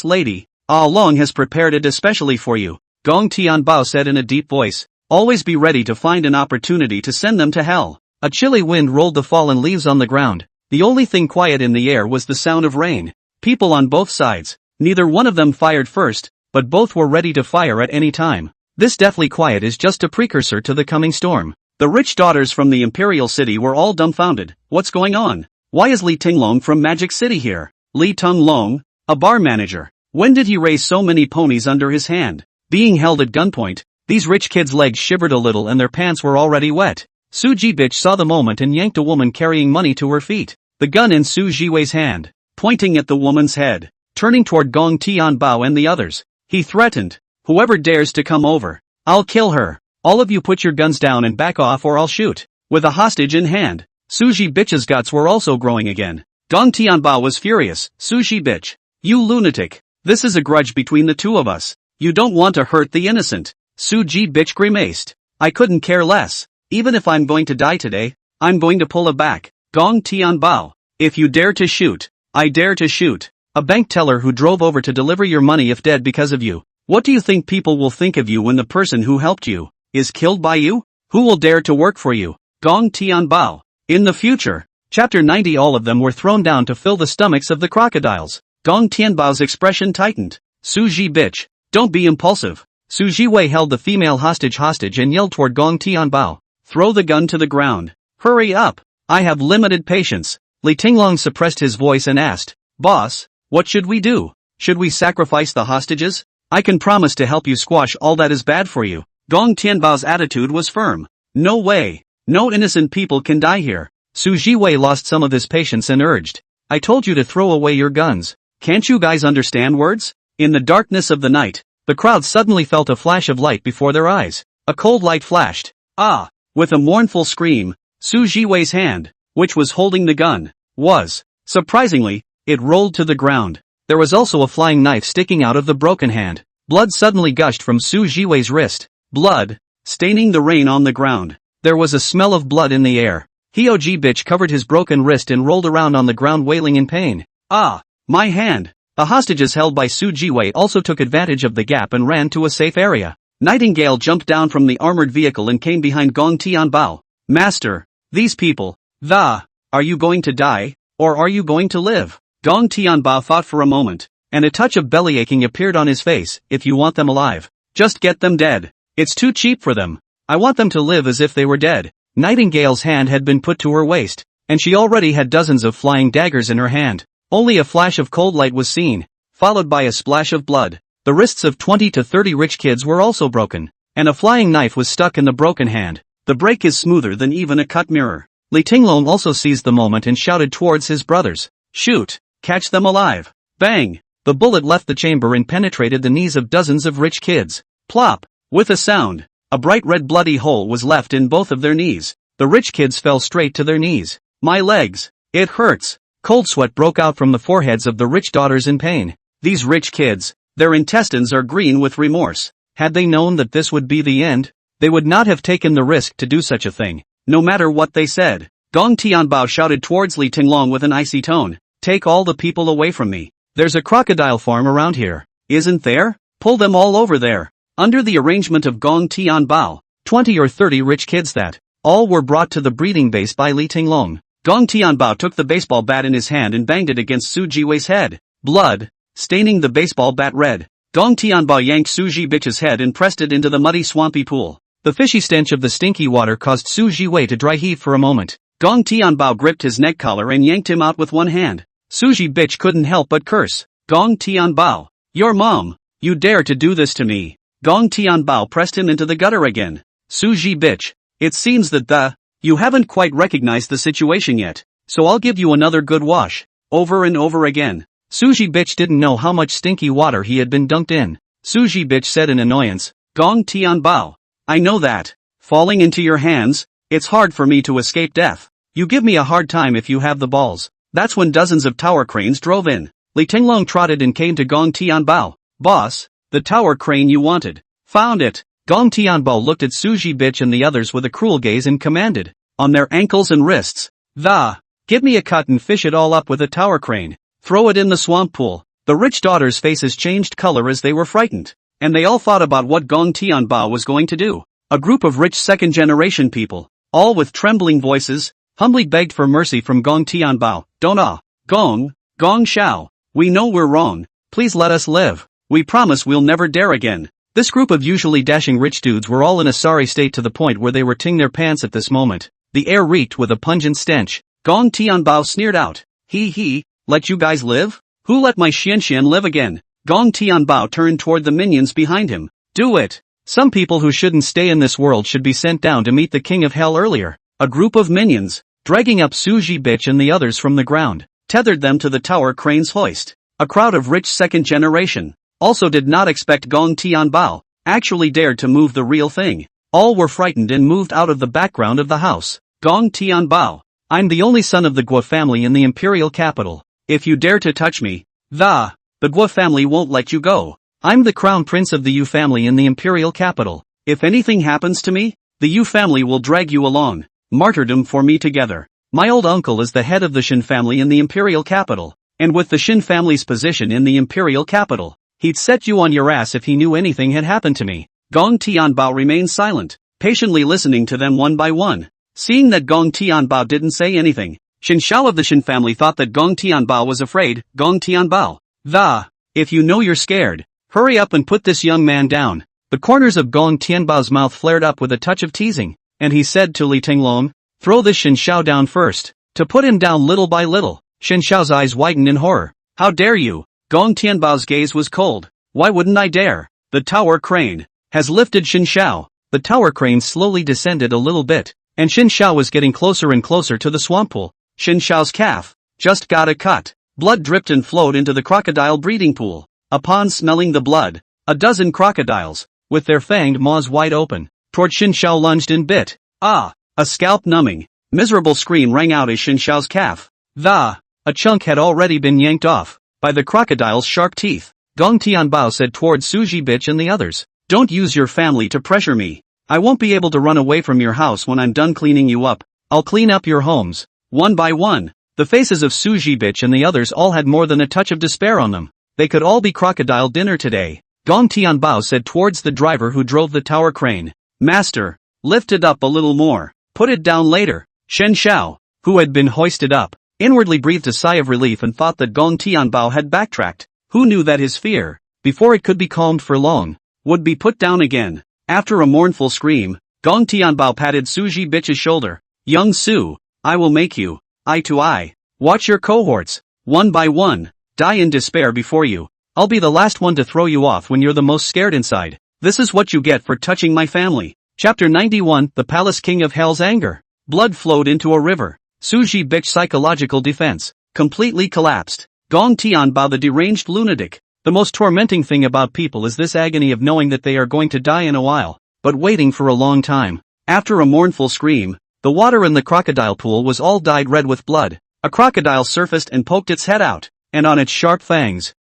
lady, Ah Long has prepared it especially for you. Gong Tianbao said in a deep voice, always be ready to find an opportunity to send them to hell. A chilly wind rolled the fallen leaves on the ground. The only thing quiet in the air was the sound of rain. People on both sides. Neither one of them fired first, but both were ready to fire at any time. This deathly quiet is just a precursor to the coming storm. The rich daughters from the Imperial City were all dumbfounded. What's going on? Why is Li Tinglong from Magic City here? Li Tinglong, a bar manager. When did he raise so many ponies under his hand? Being held at gunpoint, these rich kids' legs shivered a little and their pants were already wet. Suji Bitch saw the moment and yanked a woman carrying money to her feet. The gun in Su Jiwei's hand, pointing at the woman's head. Turning toward Gong Tianbao and the others, he threatened, whoever dares to come over, I'll kill her. All of you put your guns down and back off or I'll shoot. With a hostage in hand, Suji Bitch's guts were also growing again. Gong Tianbao was furious. Suji Bitch, you lunatic. This is a grudge between the two of us. You don't want to hurt the innocent. Suji Bitch grimaced. I couldn't care less. Even if I'm going to die today, I'm going to pull it back. Gong Tianbao, if you dare to shoot, I dare to shoot. A bank teller who drove over to deliver your money if dead because of you. What do you think people will think of you when the person who helped you is killed by you? Who will dare to work for you? Gong Tianbao. In the future, Chapter 90. All of them were thrown down to fill the stomachs of the crocodiles. Gong Tianbao's expression tightened. Suji Bitch, don't be impulsive. Su Jiwei held the female hostage and yelled toward Gong Tianbao. Throw the gun to the ground. Hurry up. I have limited patience. Li Tinglong suppressed his voice and asked, Boss, what should we do? Should we sacrifice the hostages? I can promise to help you squash all that is bad for you. Gong Tianbao's attitude was firm. No way. No innocent people can die here. Su Jiwei lost some of his patience and urged, I told you to throw away your guns. Can't you guys understand words? In the darkness of the night, the crowd suddenly felt a flash of light before their eyes. A cold light flashed. Ah! With a mournful scream, Su Jiwei's hand, which was holding the gun, was, surprisingly, it rolled to the ground. There was also a flying knife sticking out of the broken hand. Blood suddenly gushed from Su Jiwei's wrist. Blood, staining the rain on the ground. There was a smell of blood in the air. Hioji Bitch covered his broken wrist and rolled around on the ground wailing in pain. Ah! My hand! The hostages held by Su Jiwei also took advantage of the gap and ran to a safe area. Nightingale jumped down from the armored vehicle and came behind Gong Tianbao. Master, these people, are you going to die, or are you going to live? Gong Tianbao thought for a moment, and a touch of bellyaching appeared on his face. If you want them alive, just get them dead. It's too cheap for them. I want them to live as if they were dead. Nightingale's hand had been put to her waist, and she already had dozens of flying daggers in her hand. Only a flash of cold light was seen, followed by a splash of blood. The wrists of 20 to 30 rich kids were also broken, and a flying knife was stuck in the broken hand. The break is smoother than even a cut mirror. Li Tinglong also seized the moment and shouted towards his brothers, "Shoot! Catch them alive!" Bang! The bullet left the chamber and penetrated the knees of dozens of rich kids. Plop! With a sound, a bright red bloody hole was left in both of their knees. The rich kids fell straight to their knees. My legs! It hurts! Cold sweat broke out from the foreheads of the rich daughters in pain. These rich kids, their intestines are green with remorse. Had they known that this would be the end, they would not have taken the risk to do such a thing, no matter what they said. Gong Tianbao shouted towards Li Tinglong with an icy tone, "Take all the people away from me. There's a crocodile farm around here, isn't there? Pull them all over there." Under the arrangement of Gong Tianbao, 20 or 30 rich kids that, all were brought to the breeding base by Li Tinglong. Gong Tianbao took the baseball bat in his hand and banged it against Su Jiwei's head. Blood, staining the baseball bat red. Gong Tianbao yanked Su Jibich's head and pressed it into the muddy swampy pool. The fishy stench of the stinky water caused Su Jiwei to dry heave for a moment. Gong Tianbao gripped his neck collar and yanked him out with one hand. Su Jibich couldn't help but curse. Gong Tianbao, your mom, you dare to do this to me. Gong Tianbao pressed him into the gutter again. Su Jibich, it seems that you haven't quite recognized the situation yet, so I'll give you another good wash, over and over again. Su Jibich didn't know how much stinky water he had been dunked in. Su Jibich said in annoyance, Gong Tianbao, I know that. Falling into your hands, it's hard for me to escape death. You give me a hard time if you have the balls. That's when dozens of tower cranes drove in. Li Tinglong trotted and came to Gong Tianbao. Boss, the tower crane you wanted. Found it. Gong Tianbao looked at Su Jibich and the others with a cruel gaze and commanded, on their ankles and wrists, give me a cut and fish it all up with a tower crane. Throw it in the swamp pool. The rich daughters' faces changed color as they were frightened, and they all thought about what Gong Tianbao was going to do. A group of rich second-generation people, all with trembling voices, humbly begged for mercy from Gong Tianbao. Gong Xiao, we know we're wrong, please let us live. We promise we'll never dare again. This group of usually dashing rich dudes were all in a sorry state to the point where they were ting their pants at this moment. The air reeked with a pungent stench. Gong Tianbao sneered out. Let you guys live? Who let my Xian live again? Gong Tianbao turned toward the minions behind him. Do it! Some people who shouldn't stay in this world should be sent down to meet the king of hell earlier. A group of minions, dragging up Su Jibich and the others from the ground, tethered them to the tower crane's hoist. A crowd of rich second generation also did not expect Gong Tianbao actually dared to move the real thing. All were frightened and moved out of the background of the house. Gong Tianbao, I'm the only son of the Guo family in the imperial capital. If you dare to touch me, the Guo family won't let you go. I'm the crown prince of the Yu family in the imperial capital. If anything happens to me, the Yu family will drag you along. Martyrdom for me together. My old uncle is the head of the Shin family in the imperial capital, and with the Shin family's position in the imperial capital, he'd set you on your ass if he knew anything had happened to me. Gong Tianbao remained silent, patiently listening to them one by one. Seeing that Gong Tianbao didn't say anything, Shin Xiao of the Shin family thought that Gong Tianbao was afraid. Gong Tianbao, if you know you're scared, hurry up and put this young man down. The corners of Gong Tianbao's mouth flared up with a touch of teasing, and he said to Li Tinglong, throw this Shin Xiao down first. To put him down little by little. Shin Xiao's eyes widened in horror. How dare you? Gong Tianbao's gaze was cold. Why wouldn't I dare? The tower crane has lifted Shin Xiao. The tower crane slowly descended a little bit, and Shin Xiao was getting closer and closer to the swamp pool. Shin Xiao's calf just got a cut. Blood dripped and flowed into the crocodile breeding pool. Upon smelling the blood, a dozen crocodiles, with their fanged maws wide open, toward Shin Xiao lunged and bit. A scalp-numbing, miserable scream rang out as Shin Xiao's calf. A chunk had already been yanked off by the crocodile's sharp teeth. Gong Tianbao said toward Su Jibich and the others, don't use your family to pressure me. I won't be able to run away from your house when I'm done cleaning you up. I'll clean up your homes, one by one. The faces of Su Jibich and the others all had more than a touch of despair on them. They could all be crocodile dinner today. Gong Tianbao said towards the driver who drove the tower crane. Master, lift it up a little more. Put it down later. Shen Xiao, who had been hoisted up, inwardly breathed a sigh of relief and thought that Gong Tianbao had backtracked. Who knew that his fear, before it could be calmed for long, would be put down again. After a mournful scream, Gong Tianbao patted Su Bich's shoulder. Young Su, I will make you, eye to eye. Watch your cohorts, one by one, die in despair before you. I'll be the last one to throw you off when you're the most scared inside. This is what you get for touching my family. Chapter 91, The Palace King of Hell's Anger. Blood flowed into a river. Su Bich's psychological defense completely collapsed. Gong Tianbao, the deranged lunatic. The most tormenting thing about people is this agony of knowing that they are going to die in a while, but waiting for a long time. After a mournful scream, the water in the crocodile pool was all dyed red with blood. A crocodile surfaced and poked its head out, and on its sharp fangs,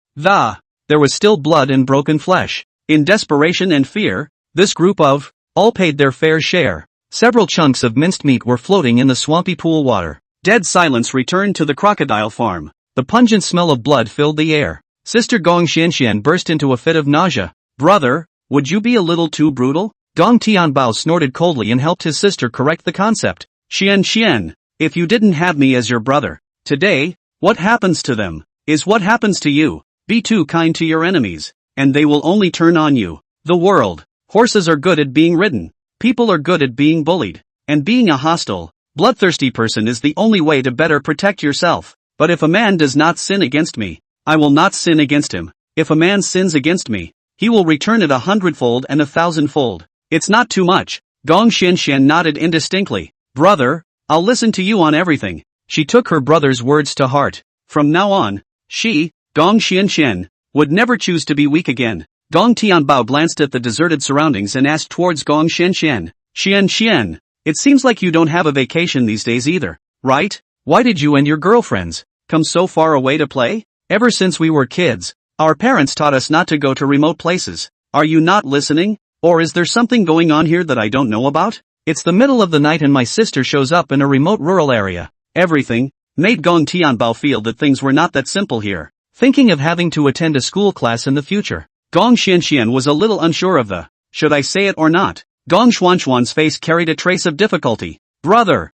there was still blood and broken flesh. In desperation and fear, this group of all paid their fair share. Several chunks of minced meat were floating in the swampy pool water. Dead silence returned to the crocodile farm. The pungent smell of blood filled the air. Sister Gong Xianxian burst into a fit of nausea. Brother, would you be a little too brutal? Gong Tianbao snorted coldly and helped his sister correct the concept. Xian, if you didn't have me as your brother, today, what happens to them, is what happens to you. Be too kind to your enemies, and they will only turn on you. The world. Horses are good at being ridden. People are good at being bullied. And being a hostile, bloodthirsty person is the only way to better protect yourself. But if a man does not sin against me, I will not sin against him. If a man sins against me, he will return it 100-fold and 1,000-fold. It's not too much. Gong Xianxian nodded indistinctly. Brother, I'll listen to you on everything. She took her brother's words to heart. From now on, she, Gong Xianxian, would never choose to be weak again. Gong Tianbao glanced at the deserted surroundings and asked towards Gong Xianxian. Xian, it seems like you don't have a vacation these days either, right? Why did you and your girlfriends come so far away to play? Ever since we were kids, our parents taught us not to go to remote places. Are you not listening? Or is there something going on here that I don't know about? It's the middle of the night and my sister shows up in a remote rural area. Everything made Gong Tianbao feel that things were not that simple here. Thinking of having to attend a school class in the future, Gong Xianxian was a little unsure of the, should I say it or not? Gong Xuanxuan's face carried a trace of difficulty. Brother,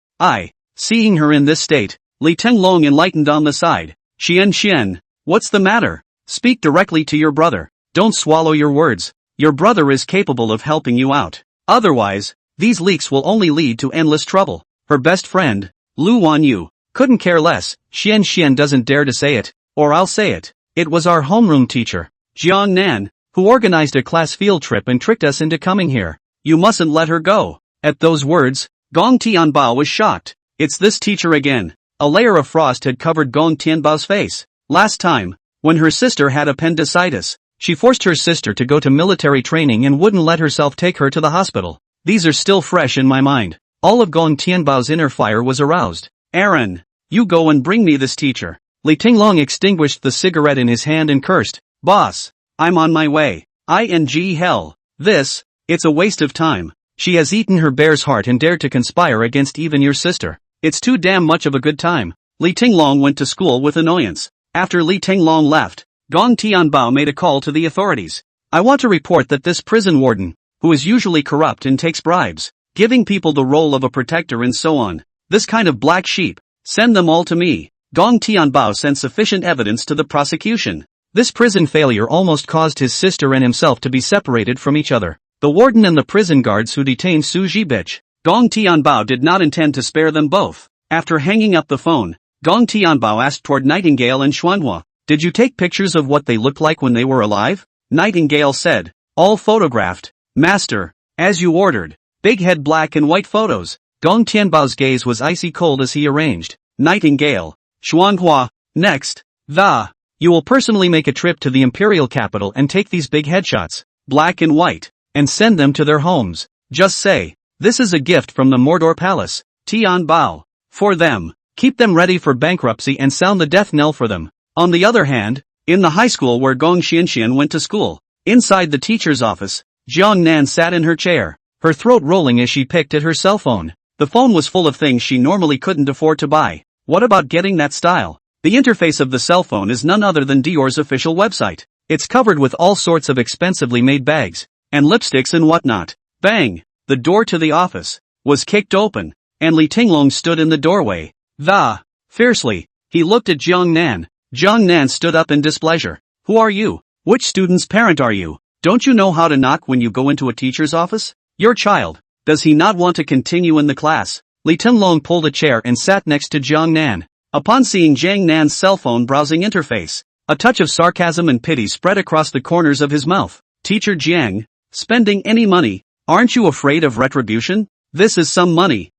seeing her in this state, Li Tenglong enlightened on the side. Xian, what's the matter? Speak directly to your brother. Don't swallow your words. Your brother is capable of helping you out. Otherwise, these leaks will only lead to endless trouble. Her best friend, Lu Wanyu, couldn't care less. Xian doesn't dare to say it, or I'll say it. It was our homeroom teacher, Jiang Nan, who organized a class field trip and tricked us into coming here. You mustn't let her go. At those words, Gong Tianbao was shocked. It's this teacher again. A layer of frost had covered Gong Tianbao's face. Last time, when her sister had appendicitis, she forced her sister to go to military training and wouldn't let herself take her to the hospital. These are still fresh in my mind. All of Gong Tianbao's inner fire was aroused. Aaron, you go and bring me this teacher. Li Tinglong extinguished the cigarette in his hand and cursed. Boss, I'm on my way. Hell. It's a waste of time. She has eaten her bear's heart and dared to conspire against even your sister. It's too damn much of a good time. Li Tinglong went to school with annoyance. After Li Tinglong left, Gong Tianbao made a call to the authorities. I want to report that this prison warden, who is usually corrupt and takes bribes, giving people the role of a protector and so on, this kind of black sheep, send them all to me. Gong Tianbao sent sufficient evidence to the prosecution. This prison failure almost caused his sister and himself to be separated from each other. The warden and the prison guards who detained Su Bich. Gong Tianbao did not intend to spare them both. After hanging up the phone, Gong Tianbao asked toward Nightingale and Xuanhua, did you take pictures of what they looked like when they were alive? Nightingale said, all photographed, master, as you ordered. Big head black and white photos. Gong Tianbao's gaze was icy cold as he arranged. Nightingale, Xuanhua, next, you will personally make a trip to the imperial capital and take these big headshots, black and white, and send them to their homes. Just say, this is a gift from the Mordor Palace, Tianbao, for them. Keep them ready for bankruptcy and sound the death knell for them. On the other hand, in the high school where Gong Xianxian went to school, inside the teacher's office, Jiang Nan sat in her chair, her throat rolling as she picked at her cell phone. The phone was full of things she normally couldn't afford to buy. What about getting that style? The interface of the cell phone is none other than Dior's official website. It's covered with all sorts of expensively made bags, and lipsticks and whatnot. Bang! The door to the office was kicked open, and Li Tinglong stood in the doorway. Fiercely, he looked at Jiang Nan. Jiang Nan stood up in displeasure. Who are you? Which student's parent are you? Don't you know how to knock when you go into a teacher's office? Your child, does he not want to continue in the class? Li Tinglong pulled a chair and sat next to Jiang Nan. Upon seeing Jiang Nan's cell phone browsing interface, a touch of sarcasm and pity spread across the corners of his mouth. Teacher Jiang, spending any money? Aren't you afraid of retribution? This is some money.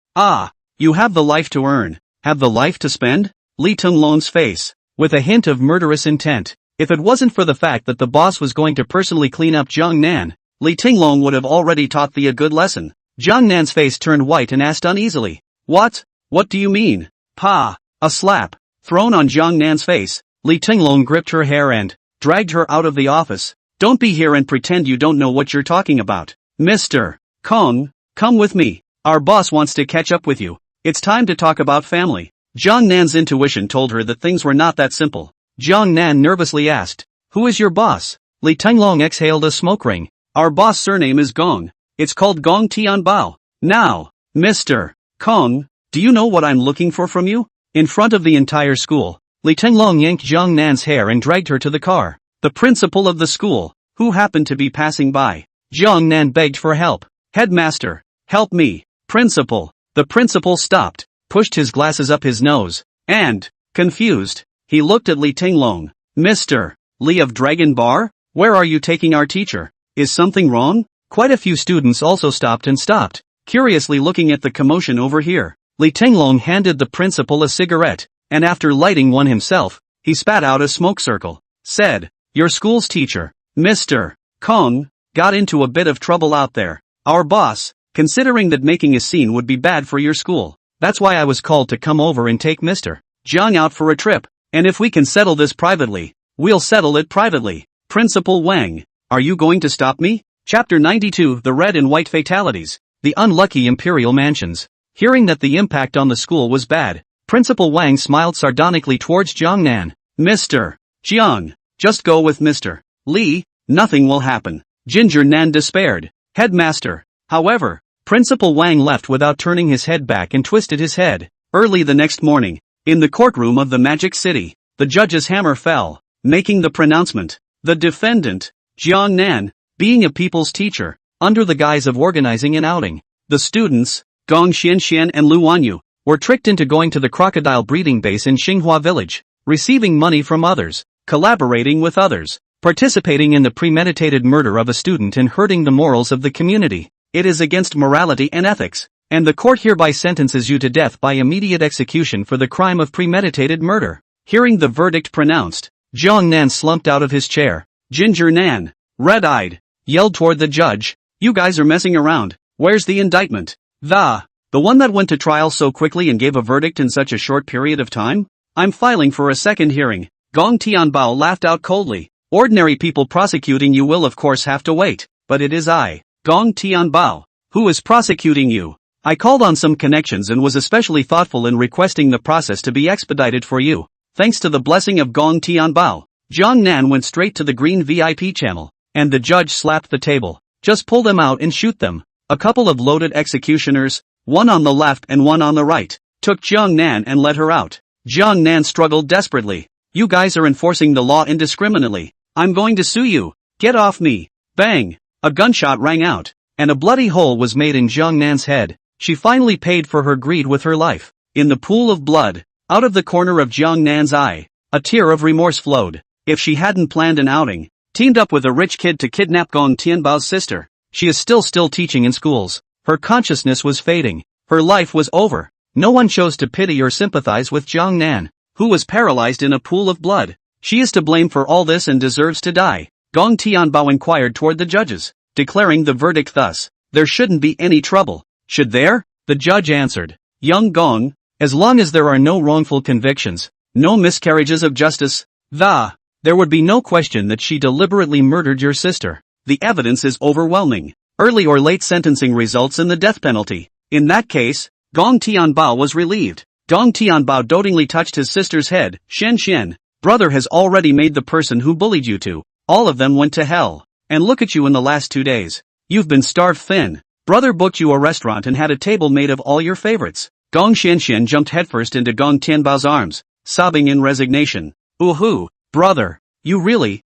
You have the life to earn. Have the life to spend? Li Tinglong's face, with a hint of murderous intent. If it wasn't for the fact that the boss was going to personally clean up Jiang Nan, Li Tinglong would have already taught thee a good lesson. Jiang Nan's face turned white and asked uneasily. What? What do you mean? Pa! A slap, thrown on Jiang Nan's face. Li Tinglong gripped her hair and dragged her out of the office. Don't be here and pretend you don't know what you're talking about. Mr. Kong, come with me. Our boss wants to catch up with you. It's time to talk about family. Jiang Nan's intuition told her that things were not that simple. Jiang Nan nervously asked, Who is your boss? Li Tinglong exhaled a smoke ring. Our boss' surname is Gong. It's called Gong Tianbao. Now, Mr. Kong, do you know what I'm looking for from you? In front of the entire school, Li Tinglong yanked Jiang Nan's hair and dragged her to the car. The principal of the school, who happened to be passing by. Jiang Nan begged for help. Headmaster, help me. Principal. The principal stopped, pushed his glasses up his nose, and, confused, he looked at Li Tinglong. Mr. Li of Dragon Bar? Where are you taking our teacher? Is something wrong? Quite a few students also stopped, curiously looking at the commotion over here. Li Tinglong handed the principal a cigarette, and after lighting one himself, he spat out a smoke circle. Said, Your school's teacher, Mr. Kong, got into a bit of trouble out there. Our boss, considering that making a scene would be bad for your school. That's why I was called to come over and take Mr. Jiang out for a trip. And if we can settle this privately, we'll settle it privately. Principal Wang, are you going to stop me? Chapter 92 The Red and White Fatalities. The Unlucky Imperial Mansions. Hearing that the impact on the school was bad, Principal Wang smiled sardonically towards Jiang Nan. Mr. Jiang, just go with Mr. Li, nothing will happen. Ginger Nan despaired. Headmaster. However, Principal Wang left without turning his head back and twisted his head. Early the next morning, in the courtroom of the Magic City, the judge's hammer fell, making the pronouncement. The defendant, Jiang Nan, being a people's teacher, under the guise of organizing an outing. The students, Gong Xianxian and Lu Wanyu, were tricked into going to the crocodile breeding base in Xinghua village, receiving money from others, collaborating with others, participating in the premeditated murder of a student and hurting the morals of the community. It is against morality and ethics, and the court hereby sentences you to death by immediate execution for the crime of premeditated murder. Hearing the verdict pronounced, Jiang Nan slumped out of his chair. Ginger Nan, red-eyed, yelled toward the judge, You guys are messing around. Where's the indictment? The one that went to trial so quickly and gave a verdict in such a short period of time? I'm filing for a second hearing. Gong Tianbao laughed out coldly. Ordinary people prosecuting you will of course have to wait, but it is I, Gong Tianbao, who is prosecuting you. I called on some connections and was especially thoughtful in requesting the process to be expedited for you. Thanks to the blessing of Gong Tianbao, Jiang Nan went straight to the green VIP channel, and the judge slapped the table. Just pull them out and shoot them. A couple of loaded executioners, one on the left and one on the right, took Jiang Nan and led her out. Jiang Nan struggled desperately. You guys are enforcing the law indiscriminately. I'm going to sue you. Get off me. Bang! A gunshot rang out, and a bloody hole was made in Jiang Nan's head. She finally paid for her greed with her life. In the pool of blood, out of the corner of Jiang Nan's eye, a tear of remorse flowed. If she hadn't planned an outing, teamed up with a rich kid to kidnap Gong Tianbao's sister, she is still teaching in schools. Her consciousness was fading. Her life was over. No one chose to pity or sympathize with Jiang Nan, who was paralyzed in a pool of blood. She is to blame for all this and deserves to die. Gong Tianbao inquired toward the judges, declaring the verdict thus. There shouldn't be any trouble. Should there? The judge answered. Young Gong, as long as there are no wrongful convictions, no miscarriages of justice, there would be no question that she deliberately murdered your sister. The evidence is overwhelming. Early or late sentencing results in the death penalty. In that case, Gong Tianbao was relieved. Gong Tianbao dotingly touched his sister's head. Shen, brother has already made the person who bullied you to All of them went to hell. And look at you in the last 2 days. You've been starved thin. Brother booked you a restaurant and had a table made of all your favorites. Gong Xianxian jumped headfirst into Gong Tianbao's arms, sobbing in resignation. Ooh, brother. You really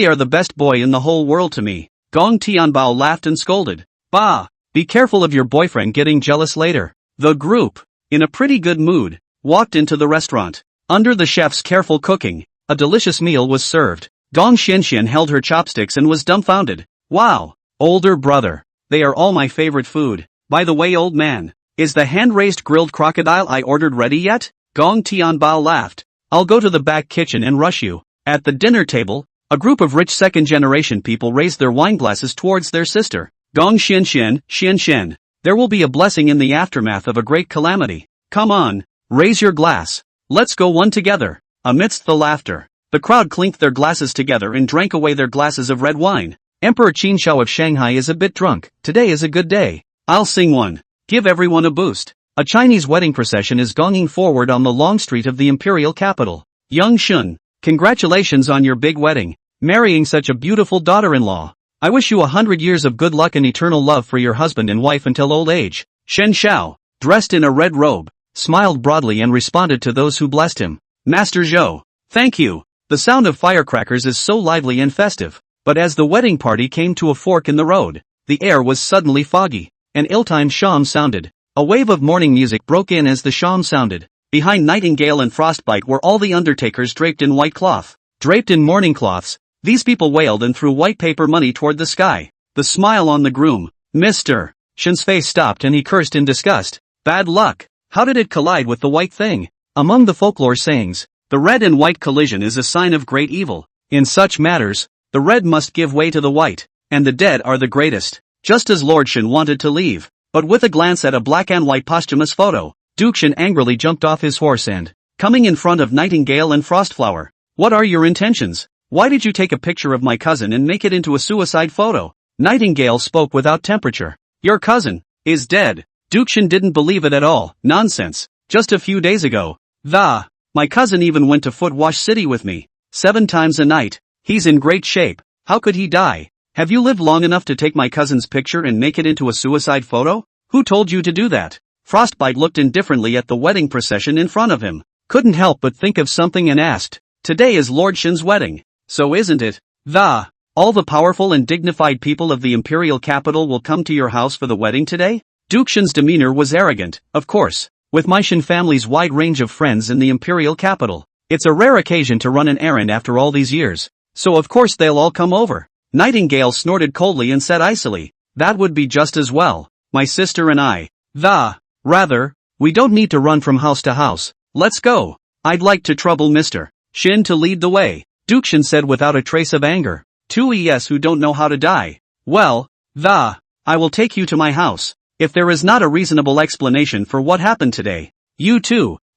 are the best boy in the whole world to me. Gong Tianbao laughed and scolded. Bah! Be careful of your boyfriend getting jealous later. The group, in a pretty good mood, walked into the restaurant. Under the chef's careful cooking, a delicious meal was served. Gong Xianxian held her chopsticks and was dumbfounded. Wow! Older brother. They are all my favorite food. By the way, old man, is the hand-raised grilled crocodile I ordered ready yet? Gong Tianbao laughed. I'll go to the back kitchen and rush you. At the dinner table, a group of rich second-generation people raised their wine glasses towards their sister. Gong Xianxian, there will be a blessing in the aftermath of a great calamity. Come on, raise your glass. Let's go one together. Amidst the laughter, the crowd clinked their glasses together and drank away their glasses of red wine. Emperor Qinshao of Shanghai is a bit drunk. Today is a good day. I'll sing one. Give everyone a boost. A Chinese wedding procession is gonging forward on the long street of the imperial capital. Young Shun, congratulations on your big wedding. Marrying such a beautiful daughter-in-law. I wish you 100 years of good luck and eternal love for your husband and wife until old age. Shen Shao, dressed in a red robe, smiled broadly and responded to those who blessed him. Master Zhou, thank you. The sound of firecrackers is so lively and festive. But as the wedding party came to a fork in the road, the air was suddenly foggy. An ill-timed sham sounded. A wave of mourning music broke in as the sham sounded. Behind Nightingale and Frostbite were all the undertakers draped in white cloth. Draped in mourning cloths, these people wailed and threw white paper money toward the sky. The smile on the groom, Mr. Shen's face stopped and he cursed in disgust. Bad luck. How did it collide with the white thing? Among the folklore sayings, the red and white collision is a sign of great evil. In such matters, the red must give way to the white, and the dead are the greatest. Just as Lord Shen wanted to leave, but with a glance at a black and white posthumous photo, Duke Shen angrily jumped off his horse and, coming in front of Nightingale and Frostflower, what are your intentions? Why did you take a picture of my cousin and make it into a suicide photo? Nightingale spoke without temperature. Your cousin is dead. Duke Shen didn't believe it at all. Nonsense. Just a few days ago, my cousin even went to Foot Wash City with me. 7 times a night. He's in great shape. How could he die? Have you lived long enough to take my cousin's picture and make it into a suicide photo? Who told you to do that? Frostbite looked indifferently at the wedding procession in front of him, couldn't help but think of something and asked, today is Lord Shen's wedding, so isn't it? All the powerful and dignified people of the imperial capital will come to your house for the wedding today? Duke Shen's demeanor was arrogant, of course, with my Shen family's wide range of friends in the imperial capital. It's a rare occasion to run an errand after all these years, so of course they'll all come over. Nightingale snorted coldly and said icily, that would be just as well, my sister and I. Rather, we don't need to run from house to house, let's go. I'd like to trouble Mr. Shen to lead the way, Duke Shen said without a trace of anger. 2 ES who don't know how to die. Well, I will take you to my house. If there is not a reasonable explanation for what happened today, you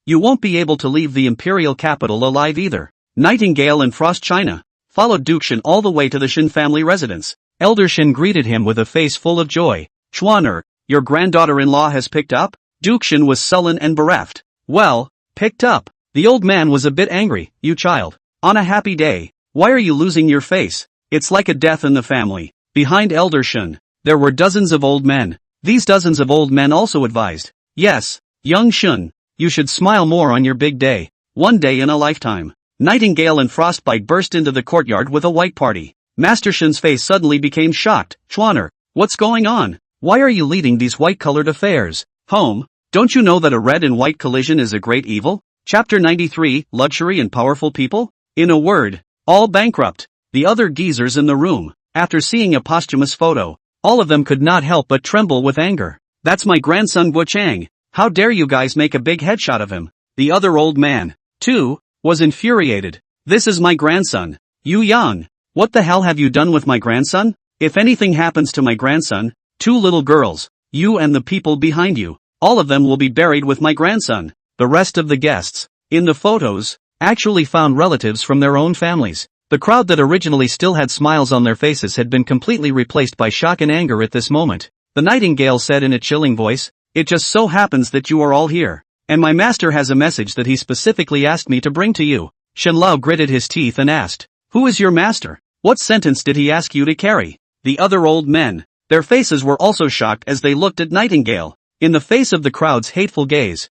won't be able to leave the imperial capital alive either. Nightingale and Frost China followed Duke Shen all the way to the Shen family residence. Elder Shen greeted him with a face full of joy. Chuaner, your granddaughter-in-law has picked up? Duke Shen was sullen and bereft. Well, picked up. The old man was a bit angry. You child. On a happy day. Why are you losing your face? It's like a death in the family. Behind Elder Shen, there were dozens of old men. These dozens of old men also advised. Yes, young Shen, you should smile more on your big day. One day in a lifetime. Nightingale and Frostbite burst into the courtyard with a white party. Master Shen's face suddenly became shocked. Chuaner, what's going on? Why are you leading these white-colored affairs? Home, don't you know that a red and white collision is a great evil? Chapter 93, Luxury and Powerful People? In a word, all bankrupt. The other geezers in the room, after seeing a posthumous photo, all of them could not help but tremble with anger. That's my grandson Guo Chang. How dare you guys make a big headshot of him? The other old man, too, was infuriated. This is my grandson. Yu Yang. What the hell have you done with my grandson? If anything happens to my grandson, 2 little girls, you and the people behind you, all of them will be buried with my grandson. The rest of the guests, in the photos, actually found relatives from their own families. The crowd that originally still had smiles on their faces had been completely replaced by shock and anger at this moment. The Nightingale said in a chilling voice, it just so happens that you are all here, and my master has a message that he specifically asked me to bring to you. Shen Lao gritted his teeth and asked, who is your master? What sentence did he ask you to carry? The other old men. Their faces were also shocked as they looked at Nightingale. In the face of the crowd's hateful gaze,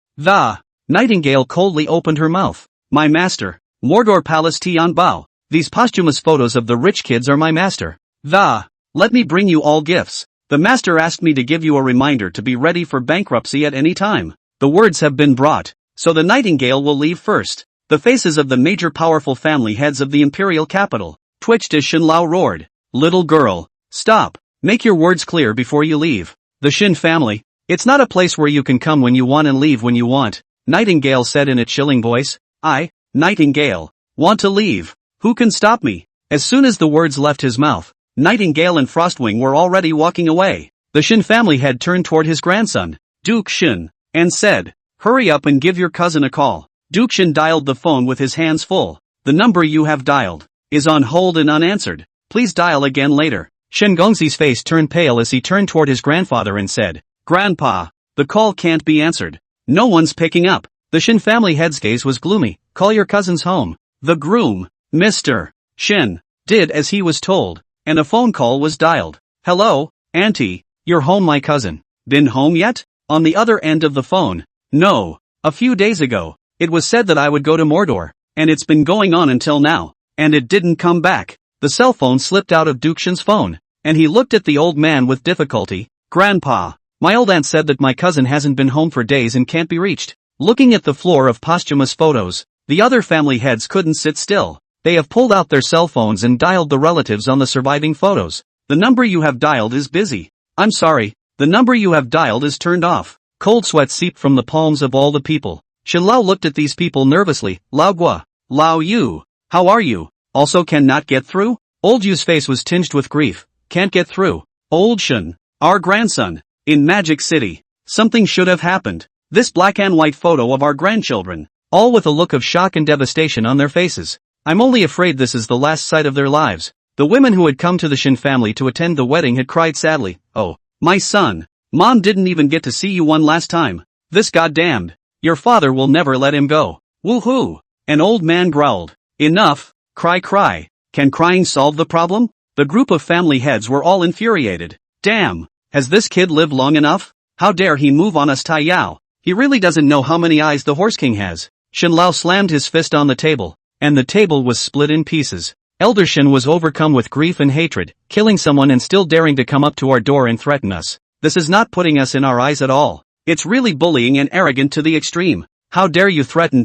Nightingale coldly opened her mouth. My master. Mordor Palace Tian Bao. These posthumous photos of the rich kids are my master. Let me bring you all gifts. The master asked me to give you a reminder to be ready for bankruptcy at any time. The words have been brought, so the Nightingale will leave first. The faces of the major powerful family heads of the imperial capital twitched as Shen Lao roared. Little girl, stop. Make your words clear before you leave. The Shen family. It's not a place where you can come when you want and leave when you want, Nightingale said in a chilling voice. I, Nightingale, want to leave. Who can stop me? As soon as the words left his mouth, Nightingale and Frostwing were already walking away. The Shen family head turned toward his grandson, Duke Shen, and said, hurry up and give your cousin a call. Duke Shen dialed the phone with his hands full. The number you have dialed is on hold and unanswered. Please dial again later. Shen Gongxi's face turned pale as he turned toward his grandfather and said, Grandpa, the call can't be answered. No one's picking up. The Shen family head's gaze was gloomy. Call your cousins home. The groom, Mr. Shen, did as he was told, and a phone call was dialed. Hello, Auntie, you're home my cousin. Been home yet? On the other end of the phone. No. A few days ago, it was said that I would go to Mordor, and it's been going on until now, and it didn't come back. The cell phone slipped out of Duke Shen's phone, and he looked at the old man with difficulty. Grandpa, my old aunt said that my cousin hasn't been home for days and can't be reached. Looking at the floor of posthumous photos, the other family heads couldn't sit still. They have pulled out their cell phones and dialed the relatives on the surviving photos. The number you have dialed is busy. I'm sorry, the number you have dialed is turned off. Cold sweat seeped from the palms of all the people. Shen Lao looked at these people nervously. Lao Gua, Lao Yu, how are you? Also cannot get through? Old Yu's face was tinged with grief. Can't get through. Old Shen, our grandson, in Magic City. Something should have happened. This black and white photo of our grandchildren, all with a look of shock and devastation on their faces. I'm only afraid this is the last sight of their lives. The women who had come to the Shen family to attend the wedding had cried sadly. Oh, my son, Mom didn't even get to see you one last time. This goddamned. Your father will never let him go. Woohoo! An old man growled. Enough, cry. Can crying solve the problem? The group of family heads were all infuriated. Damn, has this kid lived long enough? How dare he move on us Tai Yao? He really doesn't know how many eyes the Horse King has. Shen Lao slammed his fist on the table, and the table was split in pieces. Elder Shen was overcome with grief and hatred, killing someone and still daring to come up to our door and threaten us. This is not putting us in our eyes at all. It's really bullying and arrogant to the extreme. How dare you threaten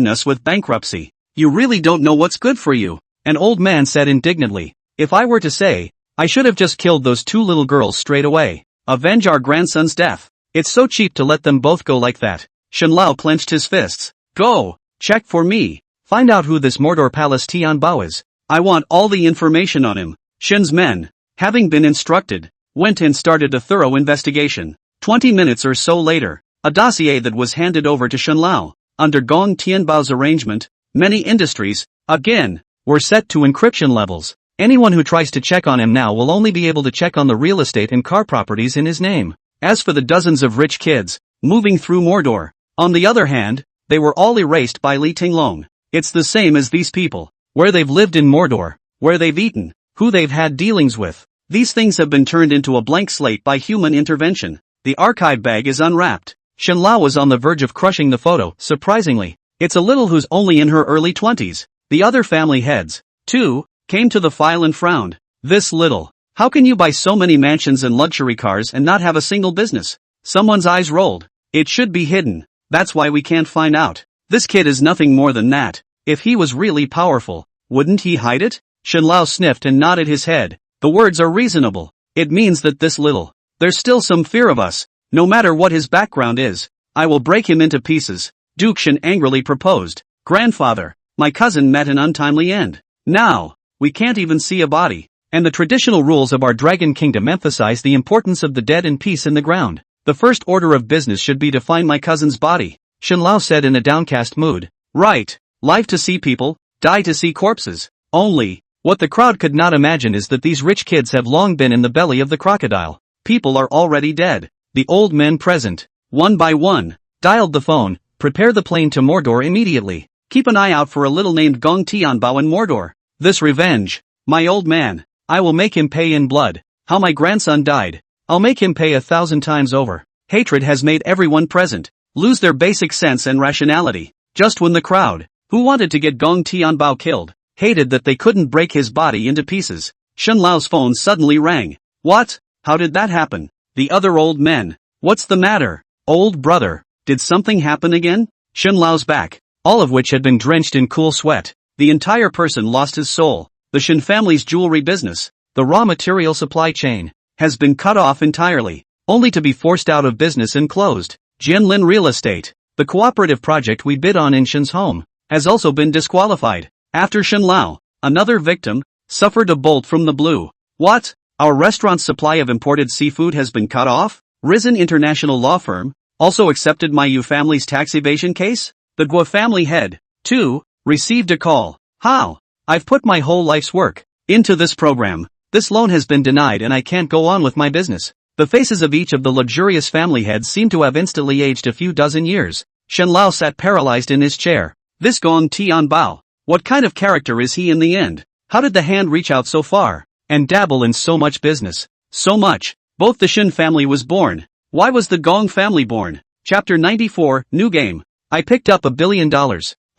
us with bankruptcy? You really don't know what's good for you. An old man said indignantly. If I were to say, I should have just killed those two little girls straight away. Avenge our grandson's death. It's so cheap to let them both go like that. Shen Lao clenched his fists. Go, check for me. Find out who this Mordor Palace Tian Bao is. I want all the information on him. Shen's men, having been instructed, went and started a thorough investigation. 20 minutes or so later, a dossier that was handed over to Shen Lao. Under Gong Tianbao's arrangement, many industries, again, were set to encryption levels. Anyone who tries to check on him now will only be able to check on the real estate and car properties in his name. As for the dozens of rich kids, moving through Mordor, on the other hand, they were all erased by Li Tinglong. It's the same as these people, where they've lived in Mordor, where they've eaten, who they've had dealings with. These things have been turned into a blank slate by human intervention. The archive bag is unwrapped. Shen Lao was on the verge of crushing the photo. Surprisingly, it's a little who's only in her early 20s. The other family heads, too, came to the file and frowned. This little. How can you buy so many mansions and luxury cars and not have a single business? Someone's eyes rolled. It should be hidden. That's why we can't find out. This kid is nothing more than that. If he was really powerful, wouldn't he hide it? Shen Lao sniffed and nodded his head. The words are reasonable. It means that this little. There's still some fear of us. No matter what his background is, I will break him into pieces. Duke Shen angrily proposed. Grandfather, my cousin met an untimely end. Now, we can't even see a body. And the traditional rules of our dragon kingdom emphasize the importance of the dead and peace in the ground. The first order of business should be to find my cousin's body, Shen Lao said in a downcast mood. Right, live to see people, die to see corpses. Only, what the crowd could not imagine is that these rich kids have long been in the belly of the crocodile. People are already dead. The old men present, one by one, dialed the phone. Prepare the plane to Mordor immediately. Keep an eye out for a little named Gong Tianbao in Mordor. This revenge My old man. I will make him pay in blood. How my grandson died. I'll make him pay 1,000 times over. Hatred has made everyone present lose their basic sense and rationality. Just when the crowd, who wanted to get Gong Tianbao killed, hated that they couldn't break his body into pieces, Shen Lao's phone suddenly rang. What? How did that happen? The other old men. What's the matter? Old brother, did something happen again? Shen Lao's back, all of which had been drenched in cool sweat. The entire person lost his soul. The Shen family's jewelry business, the raw material supply chain, has been cut off entirely, only to be forced out of business and closed. Jianlin Real Estate, the cooperative project we bid on in Shen's home, has also been disqualified. After Shen Lao, another victim, suffered a bolt from the blue. What? Our restaurant's supply of imported seafood has been cut off? Risen International Law Firm, also accepted my Yu family's tax evasion case? The Guo family head, too, received a call. How? I've put my whole life's work into this program. This loan has been denied and I can't go on with my business. The faces of each of the luxurious family heads seem to have instantly aged a few dozen years. Shen Lao sat paralyzed in his chair. This Gong Tianbao. What kind of character is he in the end? How did the hand reach out so far and dabble in so much business? So much. Both the Shen family was born. Why was the Gong family born? Chapter 94, New Game. I picked up $1 billion.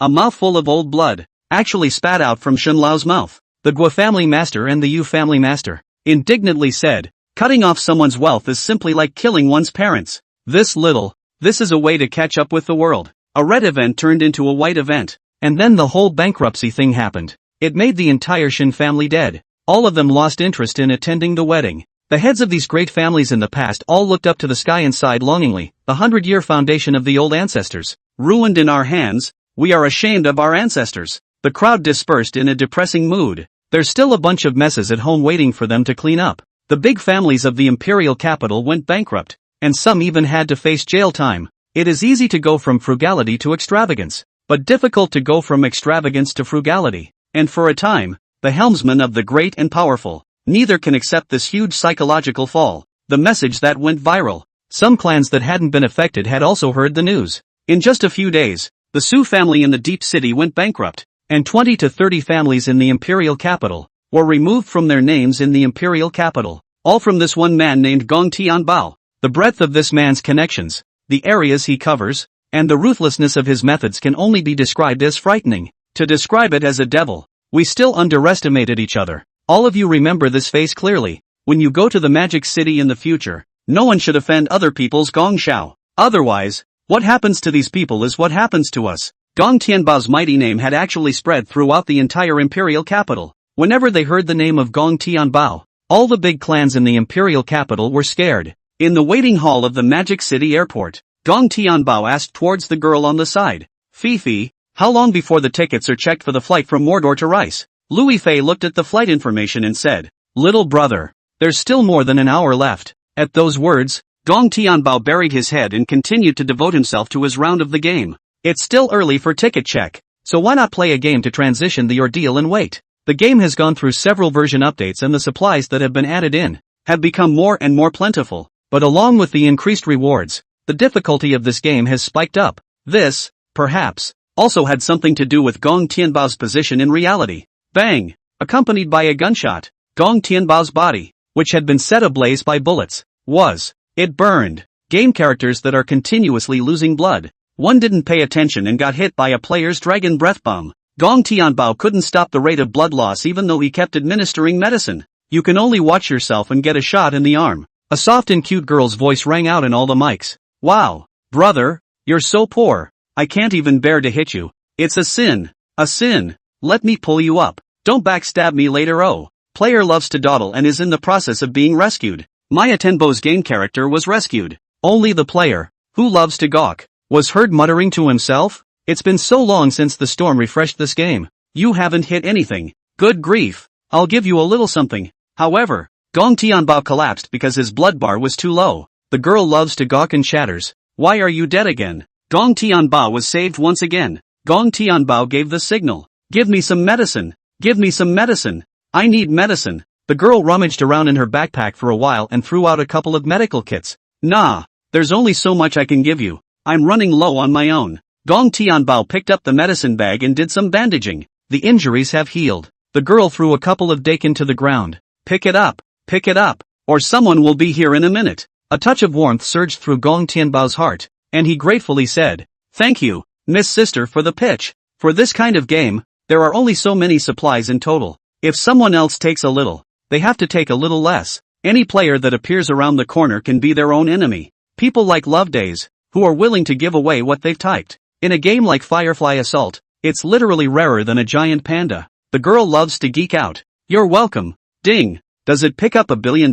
A mouthful of old blood actually spat out from Shen Lao's mouth. The Guo family master and the Yu family master indignantly said, cutting off someone's wealth is simply like killing one's parents. This is a way to catch up with the world. A red event turned into a white event. And then the whole bankruptcy thing happened. It made the entire Shen family dead. All of them lost interest in attending the wedding. The heads of these great families in the past all looked up to the sky and sighed longingly. The 100-year foundation of the old ancestors, ruined in our hands. We are ashamed of our ancestors. The crowd dispersed in a depressing mood. There's still a bunch of messes at home waiting for them to clean up. The big families of the imperial capital went bankrupt, and some even had to face jail time. It is easy to go from frugality to extravagance, but difficult to go from extravagance to frugality. And for a time, the helmsman of the great and powerful, neither can accept this huge psychological fall. The message that went viral. Some clans that hadn't been affected had also heard the news. In just a few days, the Su family in the deep city went bankrupt, and 20 to 30 families in the imperial capital were removed from their names in the imperial capital, all from this one man named Gong Tianbao. The breadth of this man's connections, the areas he covers, and the ruthlessness of his methods can only be described as frightening. To describe it as a devil, we still underestimated each other. All of you remember this face clearly. When you go to the magic city in the future, no one should offend other people's gong shao. Otherwise, what happens to these people is what happens to us. Gong Tianbao's mighty name had actually spread throughout the entire imperial capital. Whenever they heard the name of Gong Tianbao, all the big clans in the imperial capital were scared. In the waiting hall of the Magic City airport, Gong Tianbao asked towards the girl on the side, Fifi, how long before the tickets are checked for the flight from Mordor to Rice? Louis Fei looked at the flight information and said, little brother, there's still more than an hour left. At those words, Gong Tianbao buried his head and continued to devote himself to his round of the game. It's still early for ticket check, so why not play a game to transition the ordeal and wait? The game has gone through several version updates and the supplies that have been added in have become more and more plentiful, but along with the increased rewards, the difficulty of this game has spiked up. This, perhaps, also had something to do with Gong Tianbao's position in reality. Bang! Accompanied by a gunshot, Gong Tianbao's body, which had been set ablaze by bullets, it burned. Game characters that are continuously losing blood. One didn't pay attention and got hit by a player's dragon breath bomb. Gong Tianbao couldn't stop the rate of blood loss even though he kept administering medicine. You can only watch yourself and get a shot in the arm. A soft and cute girl's voice rang out in all the mics. Wow, brother, you're so poor. I can't even bear to hit you. It's a sin. A sin. Let me pull you up. Don't backstab me later. Oh. Player loves to dawdle and is in the process of being rescued. Maya Tenbo's game character was rescued. Only the player, who loves to gawk, was heard muttering to himself, it's been so long since the storm refreshed this game. You haven't hit anything. Good grief. I'll give you a little something. However, Gong Tianbao collapsed because his blood bar was too low. The girl loves to gawk and chatters. Why are you dead again? Gong Tianbao was saved once again. Gong Tianbao gave the signal. Give me some medicine. Give me some medicine. I need medicine. The girl rummaged around in her backpack for a while and threw out a couple of medical kits. Nah, there's only so much I can give you. I'm running low on my own. Gong Tianbao picked up the medicine bag and did some bandaging. The injuries have healed. The girl threw a couple of dakin to the ground. Pick it up, or someone will be here in a minute. A touch of warmth surged through Gong Tianbao's heart, and he gratefully said, "Thank you, Miss Sister, for the pitch. For this kind of game, there are only so many supplies in total. If someone else takes a little, they have to take a little less. Any player that appears around the corner can be their own enemy. People like Love Days, who are willing to give away what they've typed. In a game like Firefly Assault, it's literally rarer than a giant panda. The girl loves to geek out. You're welcome. Ding. Does it pick up $1 billion?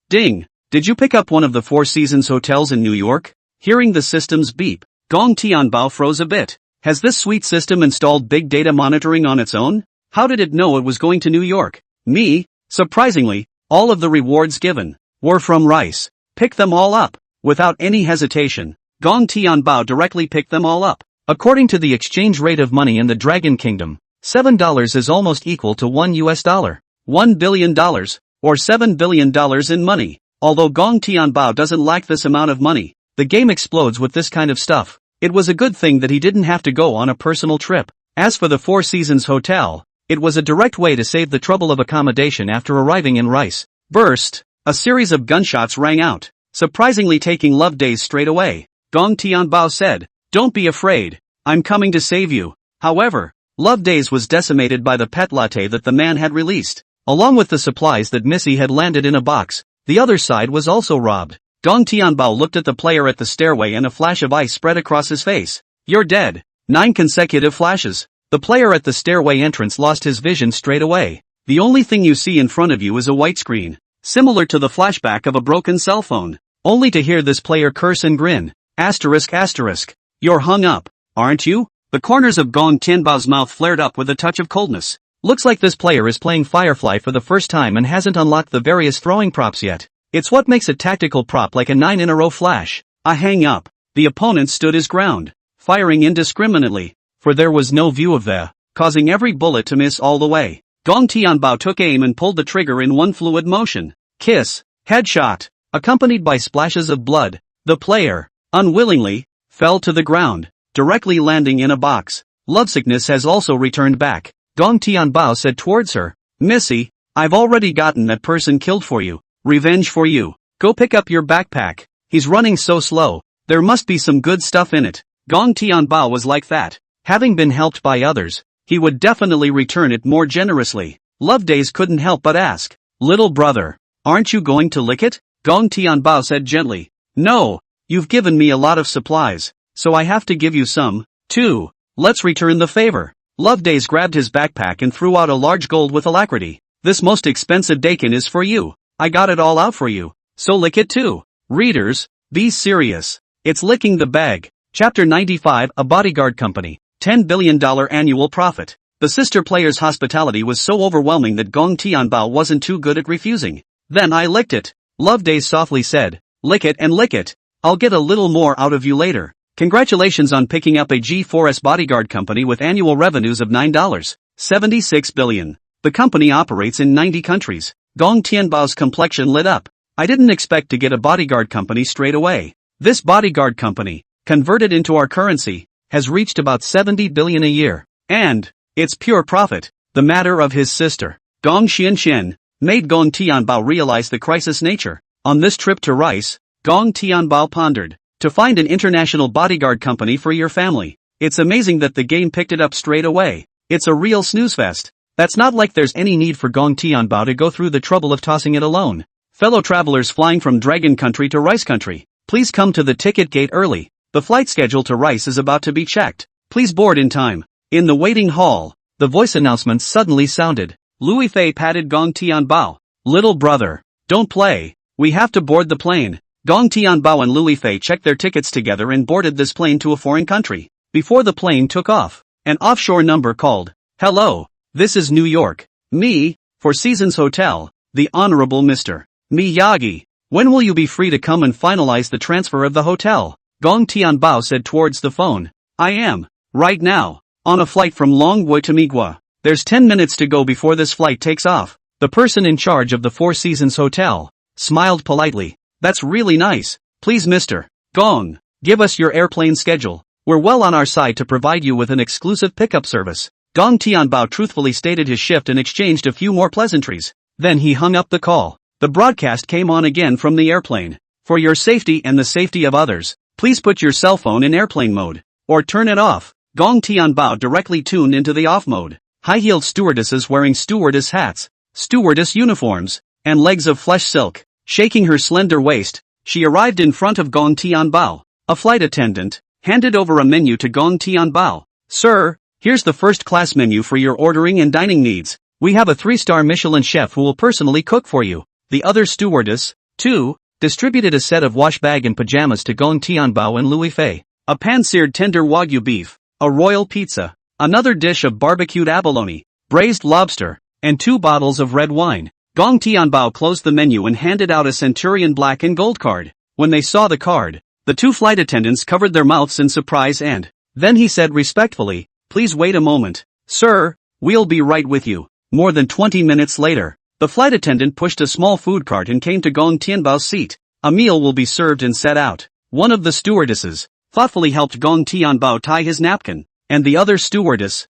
Ding. Did you pick up one of the Four Seasons hotels in New York?" Hearing the system's beep, Gong Tianbao froze a bit. Has this sweet system installed big data monitoring on its own? How did it know it was going to New York? Me? Surprisingly, all of the rewards given were from Rice. Pick them all up. Without any hesitation, Gong Tianbao directly picked them all up. According to the exchange rate of money in the Dragon Kingdom, $7 is almost equal to $1. $1 billion, or $7 billion in money. Although Gong Tianbao doesn't lack this amount of money, the game explodes with this kind of stuff. It was a good thing that he didn't have to go on a personal trip. As for the Four Seasons Hotel, it was a direct way to save the trouble of accommodation after arriving in Rice. Burst. A series of gunshots rang out, surprisingly taking Love Days straight away. Gong Tianbao said, "Don't be afraid. I'm coming to save you." However, Love Days was decimated by the pet latte that the man had released, along with the supplies that Missy had landed in a box. The other side was also robbed. Gong Tianbao looked at the player at the stairway and a flash of ice spread across his face. "You're dead." 9 consecutive flashes. The player at the stairway entrance lost his vision straight away. The only thing you see in front of you is a white screen, similar to the flashback of a broken cell phone, only to hear this player curse and grin. Asterisk asterisk. "You're hung up, aren't you?" The corners of Gong Tianbao's mouth flared up with a touch of coldness. Looks like this player is playing Firefly for the first time and hasn't unlocked the various throwing props yet. It's what makes a tactical prop like a 9-in-a-row flash. A hang up. The opponent stood his ground, firing indiscriminately, for there was no view of the, causing every bullet to miss all the way. Gong Tianbao took aim and pulled the trigger in one fluid motion. Kiss. Headshot. Accompanied by splashes of blood, the player, unwillingly, fell to the ground, directly landing in a box. Lovesickness has also returned back. Gong Tianbao said towards her, "Missy, I've already gotten that person killed for you. Revenge for you. Go pick up your backpack. He's running so slow, there must be some good stuff in it." Gong Tianbao was like that. Having been helped by others, he would definitely return it more generously. Love Days couldn't help but ask, "Little brother, aren't you going to lick it?" Gong Tianbao said gently, "No, you've given me a lot of supplies, so I have to give you some, too. Let's return the favor." Love Days grabbed his backpack and threw out a large gold with alacrity. "This most expensive dakin is for you. I got it all out for you, so lick it too." Readers, be serious. It's licking the bag. Chapter 95. A Bodyguard Company. $10 billion annual profit. The sister player's hospitality was so overwhelming that Gong Tianbao wasn't too good at refusing. "Then I licked it," Love Days softly said. "Lick it and lick it. I'll get a little more out of you later. Congratulations on picking up a G4S bodyguard company with annual revenues of $9.76 billion. The company operates in 90 countries. Gong Tianbao's complexion lit up. "I didn't expect to get a bodyguard company straight away. This bodyguard company, converted into our currency, has reached about 70 billion a year. And it's pure profit." The matter of his sister, Gong Xianxian, made Gong Tianbao realize the crisis nature. On this trip to Rice, Gong Tianbao pondered, to find an international bodyguard company for your family. It's amazing that the game picked it up straight away. It's a real snooze fest. That's not like there's any need for Gong Tianbao to go through the trouble of tossing it alone. Fellow travelers flying from Dragon Country to Rice Country, please come to the ticket gate early. The flight schedule to Rice is about to be checked. Please board in time. In the waiting hall, the voice announcement suddenly sounded. Louis Fei patted Gong Tianbao. "Little brother, don't play. We have to board the plane." Gong Tianbao and Louis Fei checked their tickets together and boarded this plane to a foreign country. Before the plane took off, an offshore number called, "Hello, this is New York. Me, Four Seasons Hotel, the Honorable Mr. Miyagi. When will you be free to come and finalize the transfer of the hotel?" Gong Tianbao said towards the phone. "I am, right now, on a flight from Longwood to Manhwa. There's 10 minutes to go before this flight takes off." The person in charge of the Four Seasons Hotel smiled politely. "That's really nice. Please Mr. Gong, give us your airplane schedule. We're well on our side to provide you with an exclusive pickup service." Gong Tianbao truthfully stated his shift and exchanged a few more pleasantries. Then he hung up the call. The broadcast came on again from the airplane. For your safety and the safety of others, please put your cell phone in airplane mode. Or turn it off. Gong Tianbao directly tuned into the off mode. High-heeled stewardesses wearing stewardess hats, stewardess uniforms, and legs of flesh silk, shaking her slender waist, she arrived in front of Gong Tianbao. A flight attendant handed over a menu to Gong Tianbao. Sir, here's the first-class menu for your ordering and dining needs. We have a 3-star Michelin chef who will personally cook for you. The other stewardess, too, distributed a set of wash bag and pajamas to Gong Tianbao and Louis Fei. A pan-seared tender wagyu beef, a royal pizza, another dish of barbecued abalone, braised lobster, and 2 bottles of red wine. Gong Tianbao closed the menu and handed out a Centurion black and gold card. When they saw the card, the 2 flight attendants covered their mouths in surprise and then he said respectfully, please wait a moment. Sir, we'll be right with you. More than 20 minutes later, the flight attendant pushed a small food cart and came to Gong Tianbao's seat. A meal will be served and set out. One of the stewardesses thoughtfully helped Gong Tianbao tie his napkin, and the other stewardess,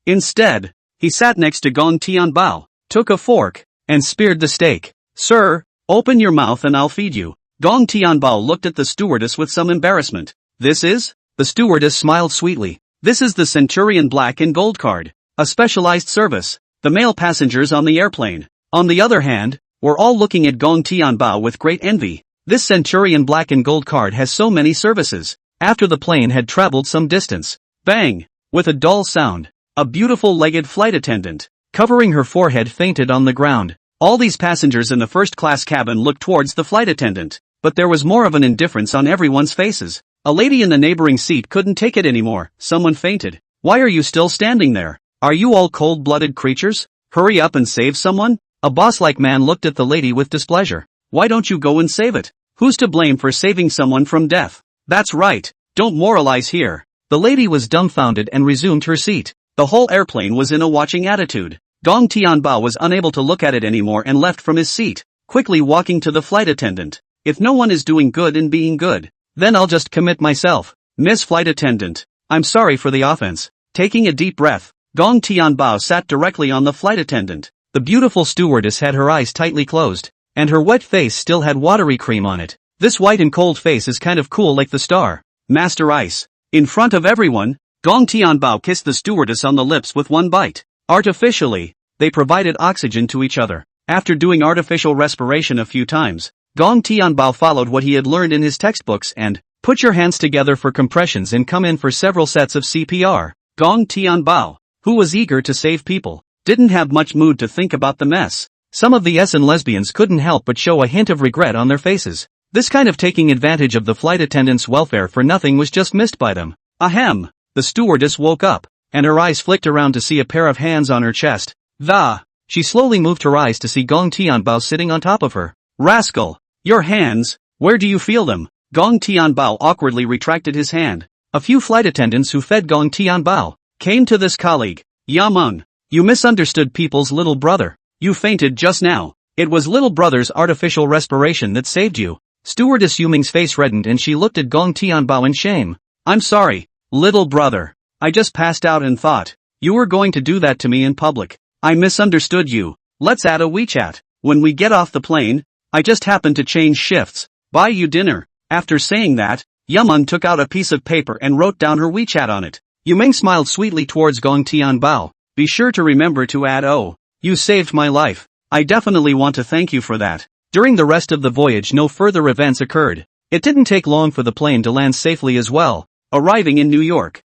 instead, he sat next to Gong Tianbao, took a fork, and speared the steak. Sir, open your mouth and I'll feed you. Gong Tianbao looked at the stewardess with some embarrassment. This is? The stewardess smiled sweetly. This is the Centurion Black and Gold card, a specialized service. The male passengers on the airplane, on the other hand, were all looking at Gong Tianbao with great envy. This Centurion Black and Gold card has so many services. After the plane had traveled some distance, bang! With a dull sound, a beautiful legged flight attendant, covering her forehead, fainted on the ground. All these passengers in the first-class cabin looked towards the flight attendant, but there was more of an indifference on everyone's faces. A lady in the neighboring seat couldn't take it anymore. Someone fainted. Why are you still standing there? Are you all cold-blooded creatures? Hurry up and save someone? A boss-like man looked at the lady with displeasure. Why don't you go and save it? Who's to blame for saving someone from death? That's right. Don't moralize here. The lady was dumbfounded and resumed her seat. The whole airplane was in a watching attitude. Gong Tianbao was unable to look at it anymore and left from his seat, quickly walking to the flight attendant. If no one is doing good and being good, then I'll just commit myself. Miss Flight Attendant, I'm sorry for the offense. Taking a deep breath, Gong Tianbao sat directly on the flight attendant. The beautiful stewardess had her eyes tightly closed, and her wet face still had watery cream on it. This white and cold face is kind of cool like the star. Master Ice. In front of everyone, Gong Tianbao kissed the stewardess on the lips with one bite. Artificially, they provided oxygen to each other. After doing artificial respiration a few times, Gong Tianbao followed what he had learned in his textbooks and, put your hands together for compressions and come in for several sets of CPR. Gong Tianbao, who was eager to save people, didn't have much mood to think about the mess. Some of the S and lesbians couldn't help but show a hint of regret on their faces. This kind of taking advantage of the flight attendant's welfare for nothing was just missed by them. Ahem! The stewardess woke up, and her eyes flicked around to see a pair of hands on her chest. She slowly moved her eyes to see Gong Tianbao sitting on top of her. Rascal! Your hands, where do you feel them? Gong Tianbao awkwardly retracted his hand. A few flight attendants who fed Gong Tianbao came to this colleague. Yameng, you misunderstood people's little brother. You fainted just now. It was little brother's artificial respiration that saved you. Stewardess Yuming's face reddened and she looked at Gong Tianbao in shame. I'm sorry, little brother. I just passed out and thought you were going to do that to me in public. I misunderstood you. Let's add a WeChat. When we get off the plane, I just happened to change shifts. Buy you dinner. After saying that, Yameng took out a piece of paper and wrote down her WeChat on it. Yuming smiled sweetly towards Gong Tianbao. Be sure to remember to add you saved my life. I definitely want to thank you for that. During the rest of the voyage no further events occurred. It didn't take long for the plane to land safely as well. Arriving in New York,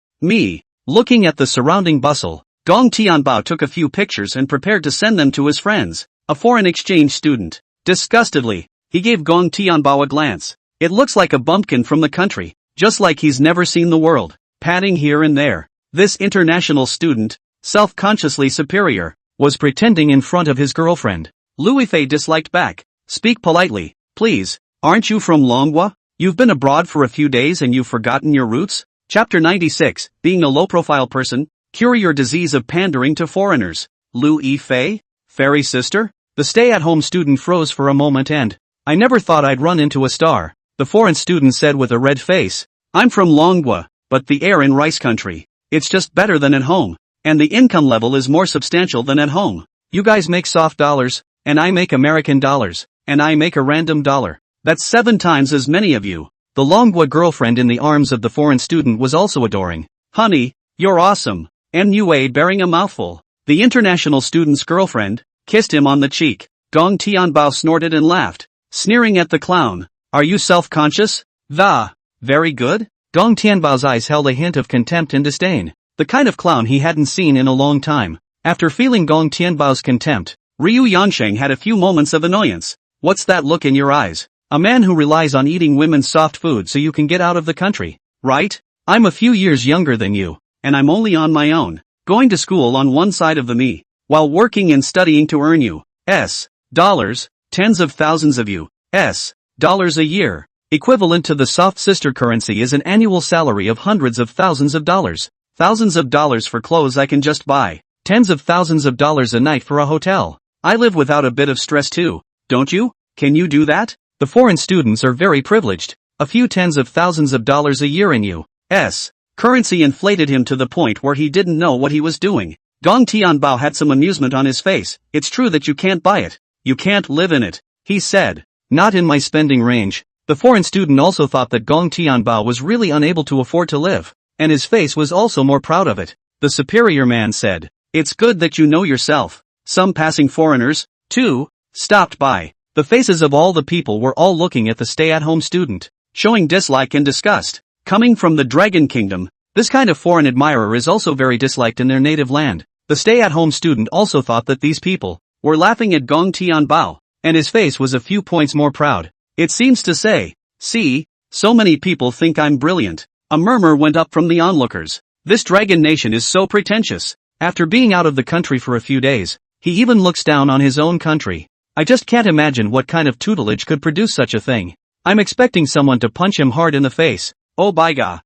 looking at the surrounding bustle, Gong Tianbao took a few pictures and prepared to send them to his friends. A foreign exchange student. Disgustedly, he gave Gong Tianbao a glance. It looks like a bumpkin from the country, just like he's never seen the world. Patting here and there. This international student, self-consciously superior, was pretending in front of his girlfriend. Louis Fei disliked back. Speak politely, please. Aren't you from Manhwa? You've been abroad for a few days and you've forgotten your roots? Chapter 96, Being a Low-Profile Person, Cure Your Disease of Pandering to Foreigners. Louis Fei? Fairy sister? The stay-at-home student froze for a moment and, I never thought I'd run into a star. The foreign student said with a red face. I'm from Manhwa, but the air in rice country. It's just better than at home. And the income level is more substantial than at home. You guys make soft dollars, and I make American dollars, and I make a random dollar. That's 7 times as many of you. The Longwa girlfriend in the arms of the foreign student was also adoring. Honey, you're awesome. Manhwa bearing a mouthful. The international student's girlfriend kissed him on the cheek. Gong Tianbao snorted and laughed, sneering at the clown. Are you self-conscious? Very good? Gong Tianbao's eyes held a hint of contempt and disdain. The kind of clown he hadn't seen in a long time. After feeling Gong Tianbao's contempt, Ryu Yansheng had a few moments of annoyance. What's that look in your eyes? A man who relies on eating women's soft food so you can get out of the country, right? I'm a few years younger than you, and I'm only on my own, going to school on one side of the me, while working and studying to earn U.S. dollars, tens of thousands of U.S. dollars a year. Equivalent to the soft sister currency is an annual salary of hundreds of thousands of dollars. Thousands of dollars for clothes I can just buy. Tens of thousands of dollars a night for a hotel. I live without a bit of stress too, don't you? Can you do that? The foreign students are very privileged. A few tens of thousands of dollars a year in U.S. currency inflated him to the point where he didn't know what he was doing. Gong Tianbao had some amusement on his face. It's true that you can't buy it. You can't live in it, he said. Not in my spending range. The foreign student also thought that Gong Tianbao was really unable to afford to live, and his face was also more proud of it. The superior man said, "It's good that you know yourself." Some passing foreigners, too, stopped by. The faces of all the people were all looking at the stay-at-home student, showing dislike and disgust. Coming from the Dragon Kingdom, this kind of foreign admirer is also very disliked in their native land. The stay-at-home student also thought that these people were laughing at Gong Tianbao, and his face was a few points more proud. It seems to say, "See, so many people think I'm brilliant." A murmur went up from the onlookers. This dragon nation is so pretentious. After being out of the country for a few days, he even looks down on his own country. I just can't imagine what kind of tutelage could produce such a thing. I'm expecting someone to punch him hard in the face. Oh by God,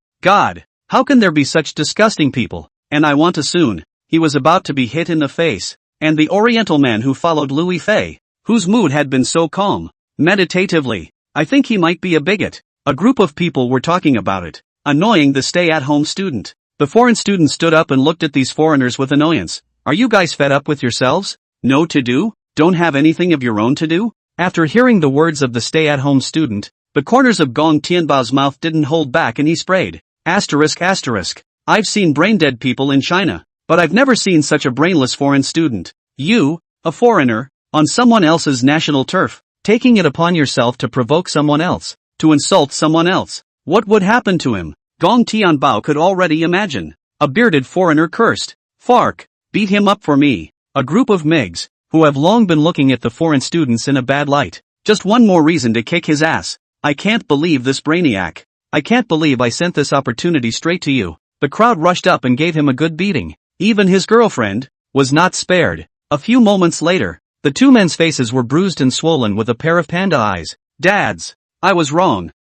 how can there be such disgusting people? And I want to soon. He was about to be hit in the face. And the oriental man who followed Louis Fei, whose mood had been so calm, meditatively, I think he might be a bigot. A group of people were talking about it, annoying the stay-at-home student. The foreign student stood up and looked at these foreigners with annoyance. Are you guys fed up with yourselves? No to do? Don't have anything of your own to do? After hearing the words of the stay-at-home student, the corners of Gong Tianbao's mouth didn't hold back and he sprayed. ***. I've seen brain-dead people in China, but I've never seen such a brainless foreign student. You, a foreigner, on someone else's national turf, taking it upon yourself to provoke someone else, to insult someone else. What would happen to him? Gong Tianbao could already imagine. A bearded foreigner cursed. Fark, beat him up for me. A group of MiGs, who have long been looking at the foreign students in a bad light. Just one more reason to kick his ass. I can't believe this brainiac. I can't believe I sent this opportunity straight to you. The crowd rushed up and gave him a good beating. Even his girlfriend was not spared. A few moments later, the two men's faces were bruised and swollen with a pair of panda eyes. Dads, I was wrong.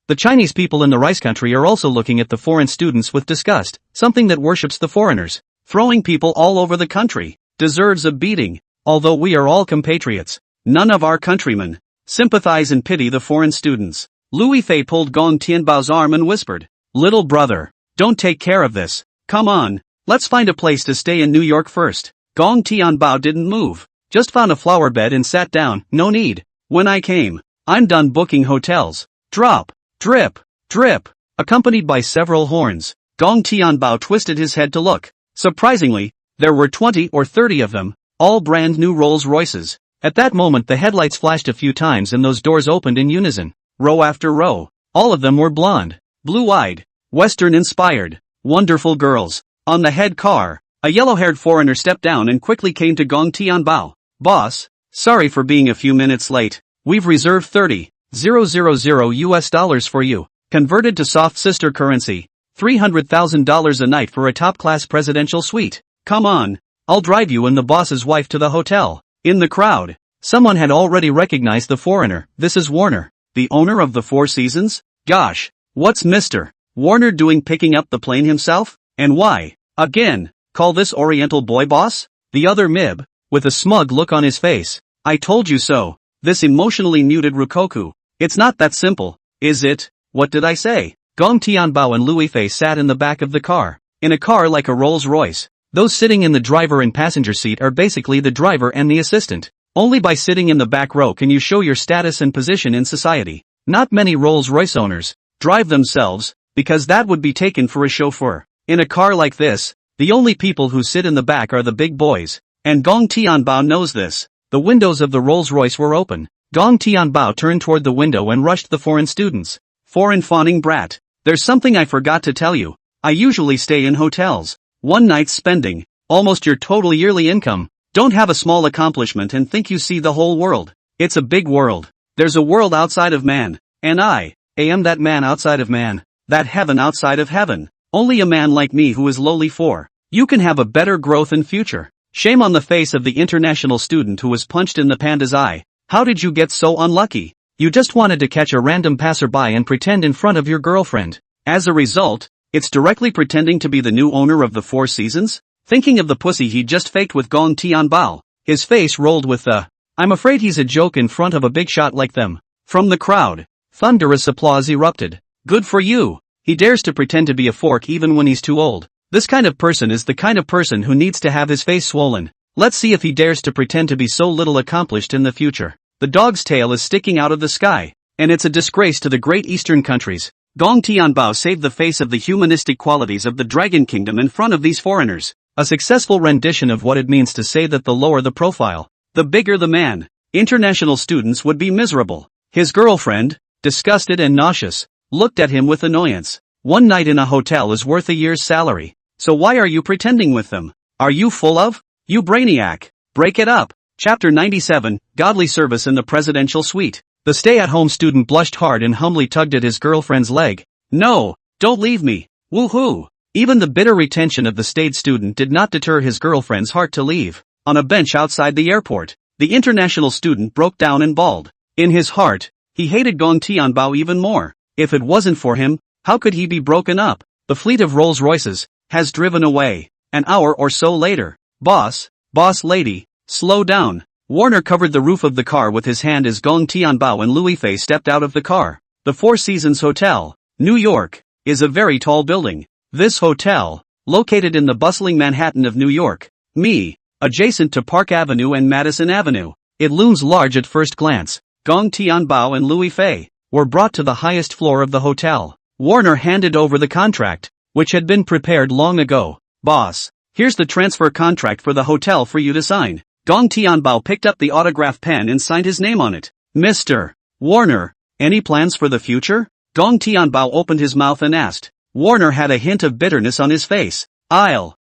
The Chinese people in the rice country are also looking at the foreign students with disgust, something that worships the foreigners. Throwing people all over the country deserves a beating. Although we are all compatriots, none of our countrymen sympathize and pity the foreign students. Louis Fei pulled Gong Tianbao's arm and whispered, "Little brother, don't take care of this. Come on, let's find a place to stay in New York first." Gong Tianbao didn't move, just found a flower bed and sat down. No need. When I came, I'm done booking hotels. Drop, drip, drip, accompanied by several horns. Gong Tianbao twisted his head to look. Surprisingly, there were 20 or 30 of them, all brand new Rolls Royces. At that moment the headlights flashed a few times and those doors opened in unison. Row after row. All of them were blonde, blue-eyed, Western-inspired, wonderful girls. On the head car, a yellow-haired foreigner stepped down and quickly came to Gong Tianbao. "Boss, sorry for being a few minutes late. We've reserved $30,000 for you, converted to soft sister currency, $300,000 a night for a top-class presidential suite. Come on, I'll drive you and the boss's wife to the hotel." In the crowd, someone had already recognized the foreigner. This is Warner, the owner of the Four Seasons? Gosh, what's Mr. Warner doing picking up the plane himself? And why, again, call this Oriental boy boss? The other Mib, with a smug look on his face. I told you so. This emotionally muted Rukoku. It's not that simple, is it? What did I say? Gong Tianbao and Louis Fei sat in the back of the car. In a car like a Rolls-Royce, those sitting in the driver and passenger seat are basically the driver and the assistant. Only by sitting in the back row can you show your status and position in society. Not many Rolls-Royce owners drive themselves, because that would be taken for a chauffeur. In a car like this, the only people who sit in the back are the big boys, and Gong Tianbao knows this. The windows of the Rolls-Royce were open. Gong Tianbao turned toward the window and rushed the foreign students. Foreign fawning brat. There's something I forgot to tell you. I usually stay in hotels. One night's spending, almost your total yearly income. Don't have a small accomplishment and think you see the whole world. It's a big world. There's a world outside of man, and I am that man outside of man, that heaven outside of heaven. Only a man like me who is lowly for you can have a better growth and future. Shame on the face of the international student who was punched in the panda's eye. How did you get so unlucky? You just wanted to catch a random passerby and pretend in front of your girlfriend. As a result, it's directly pretending to be the new owner of the Four Seasons? Thinking of the pussy he just faked with Gong Tianbao, his face rolled with the, I'm afraid he's a joke in front of a big shot like them. From the crowd, thunderous applause erupted. Good for you. He dares to pretend to be a fork even when he's too old. This kind of person is the kind of person who needs to have his face swollen. Let's see if he dares to pretend to be so little accomplished in the future. The dog's tail is sticking out of the sky, and it's a disgrace to the great eastern countries. Gong Tianbao saved the face of the humanistic qualities of the Dragon Kingdom in front of these foreigners. A successful rendition of what it means to say that the lower the profile, the bigger the man. International students would be miserable. His girlfriend, disgusted and nauseous, looked at him with annoyance. One night in a hotel is worth a year's salary. So why are you pretending with them? Are you full of? You brainiac. Break it up. Chapter 97, Godly Service in the Presidential Suite. The stay-at-home student blushed hard and humbly tugged at his girlfriend's leg. No, don't leave me. Woohoo. Even the bitter retention of the staid student did not deter his girlfriend's heart to leave. On a bench outside the airport, the international student broke down and bawled. In his heart, he hated Gong Tianbao even more. If it wasn't for him, how could he be broken up? The fleet of Rolls-Royces has driven away. An hour or so later. Boss lady, slow down. Warner covered the roof of the car with his hand as Gong Tianbao and Louis Fei stepped out of the car. The Four Seasons Hotel, New York, is a very tall building. This hotel, located in the bustling Manhattan of New York, adjacent to Park Avenue and Madison Avenue, it looms large at first glance. Gong Tianbao and Louis Fei were brought to the highest floor of the hotel. Warner handed over the contract, which had been prepared long ago. Boss, here's the transfer contract for the hotel for you to sign. Gong Tianbao picked up the autograph pen and signed his name on it. Mr. Warner, any plans for the future? Gong Tianbao opened his mouth and asked. Warner had a hint of bitterness on his face. I'll,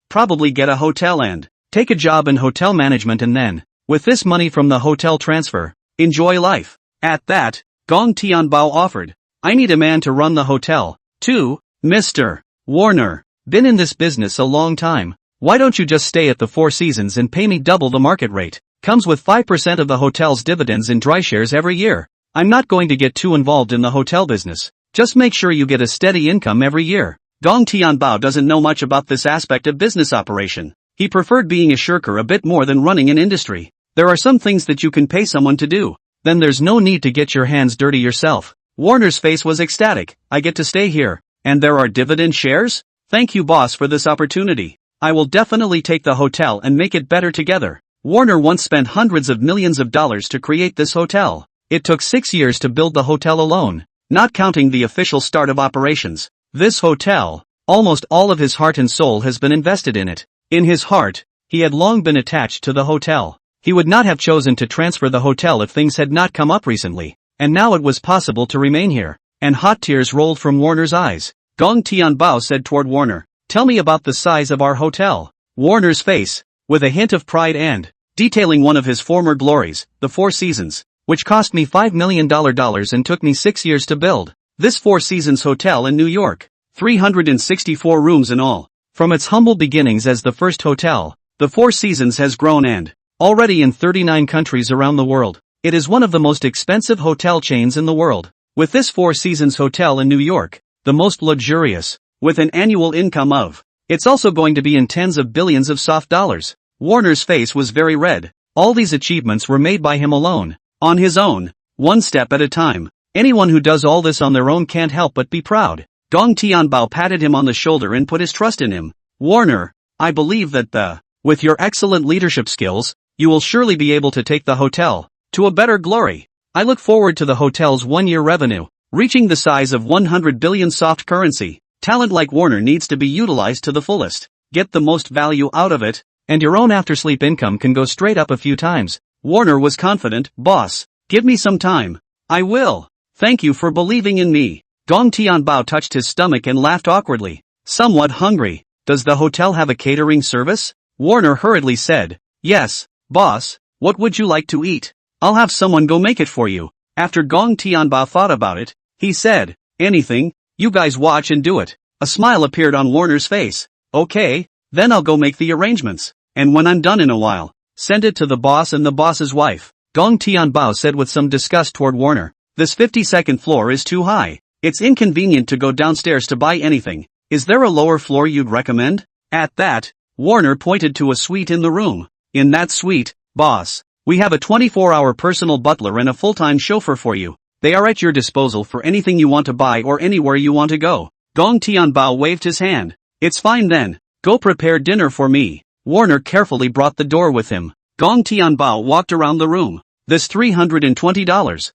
probably get a hotel and take a job in hotel management and then, with this money from the hotel transfer, enjoy life. At that, Gong Tianbao offered. I need a man to run the hotel, too, Mr. Warner. Been in this business a long time. Why don't you just stay at the Four Seasons and pay me double the market rate? Comes with 5% of the hotel's dividends in dry shares every year. I'm not going to get too involved in the hotel business. Just make sure you get a steady income every year. Gong Tianbao doesn't know much about this aspect of business operation. He preferred being a shirker a bit more than running an industry. There are some things that you can pay someone to do. Then there's no need to get your hands dirty yourself. Warner's face was ecstatic. I get to stay here. And there are dividend shares? Thank you, boss, for this opportunity. I will definitely take the hotel and make it better together. Warner once spent hundreds of millions of dollars to create this hotel. It took 6 years to build the hotel alone, not counting the official start of operations. This hotel, almost all of his heart and soul has been invested in it. In his heart, he had long been attached to the hotel. He would not have chosen to transfer the hotel if things had not come up recently, and now it was possible to remain here. And hot tears rolled from Warner's eyes. Gong Tianbao said toward Warner, tell me about the size of our hotel. Warner's face, with a hint of pride and detailing one of his former glories, the Four Seasons, which cost me $5 million and took me 6 years to build. This Four Seasons hotel in New York, 364 rooms in all. From its humble beginnings as the first hotel, the Four Seasons has grown and, already in 39 countries around the world, it is one of the most expensive hotel chains in the world. With this Four Seasons hotel in New York, the most luxurious, with an annual income of, it's also going to be in tens of billions of soft dollars. Warner's face was very red. All these achievements were made by him alone, on his own, one step at a time. Anyone who does all this on their own can't help but be proud. Gong Tianbao patted him on the shoulder and put his trust in him. Warner, I believe that with your excellent leadership skills, you will surely be able to take the hotel to a better glory. I look forward to the hotel's one-year revenue reaching the size of 100 billion soft currency. Talent like Warner needs to be utilized to the fullest. Get the most value out of it, and your own after-sleep income can go straight up a few times. Warner was confident. Boss, give me some time. I will. Thank you for believing in me. Gong Tianbao touched his stomach and laughed awkwardly. Somewhat hungry. Does the hotel have a catering service? Warner hurriedly said. Yes, boss. What would you like to eat? I'll have someone go make it for you. After Gong Tianbao thought about it, he said, anything, you guys watch and do it. A smile appeared on Warner's face. Okay, then I'll go make the arrangements. And when I'm done in a while, send it to the boss and the boss's wife. Gong Tianbao said with some disgust toward Warner. This 52nd floor is too high. It's inconvenient to go downstairs to buy anything. Is there a lower floor you'd recommend? At that, Warner pointed to a suite in the room. In that suite, boss, we have a 24-hour personal butler and a full-time chauffeur for you. They are at your disposal for anything you want to buy or anywhere you want to go. Gong Tianbao waved his hand. It's fine then. Go prepare dinner for me. Warner carefully brought the door with him. Gong Tianbao walked around the room. This $320,000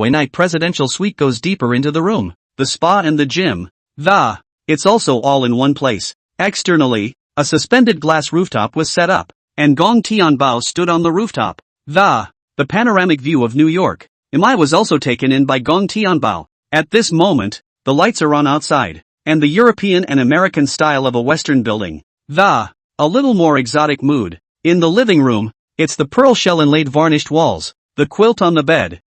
a night presidential suite goes deeper into the room, the spa and the gym. It's also all in one place. Externally, a suspended glass rooftop was set up, and Gong Tianbao stood on the rooftop. The panoramic view of New York. Imai was also taken in by Gong Tianbao. At this moment, the lights are on outside, and the European and American style of a Western building. A little more exotic mood. In the living room, it's the pearl shell inlaid varnished walls, the quilt on the bed.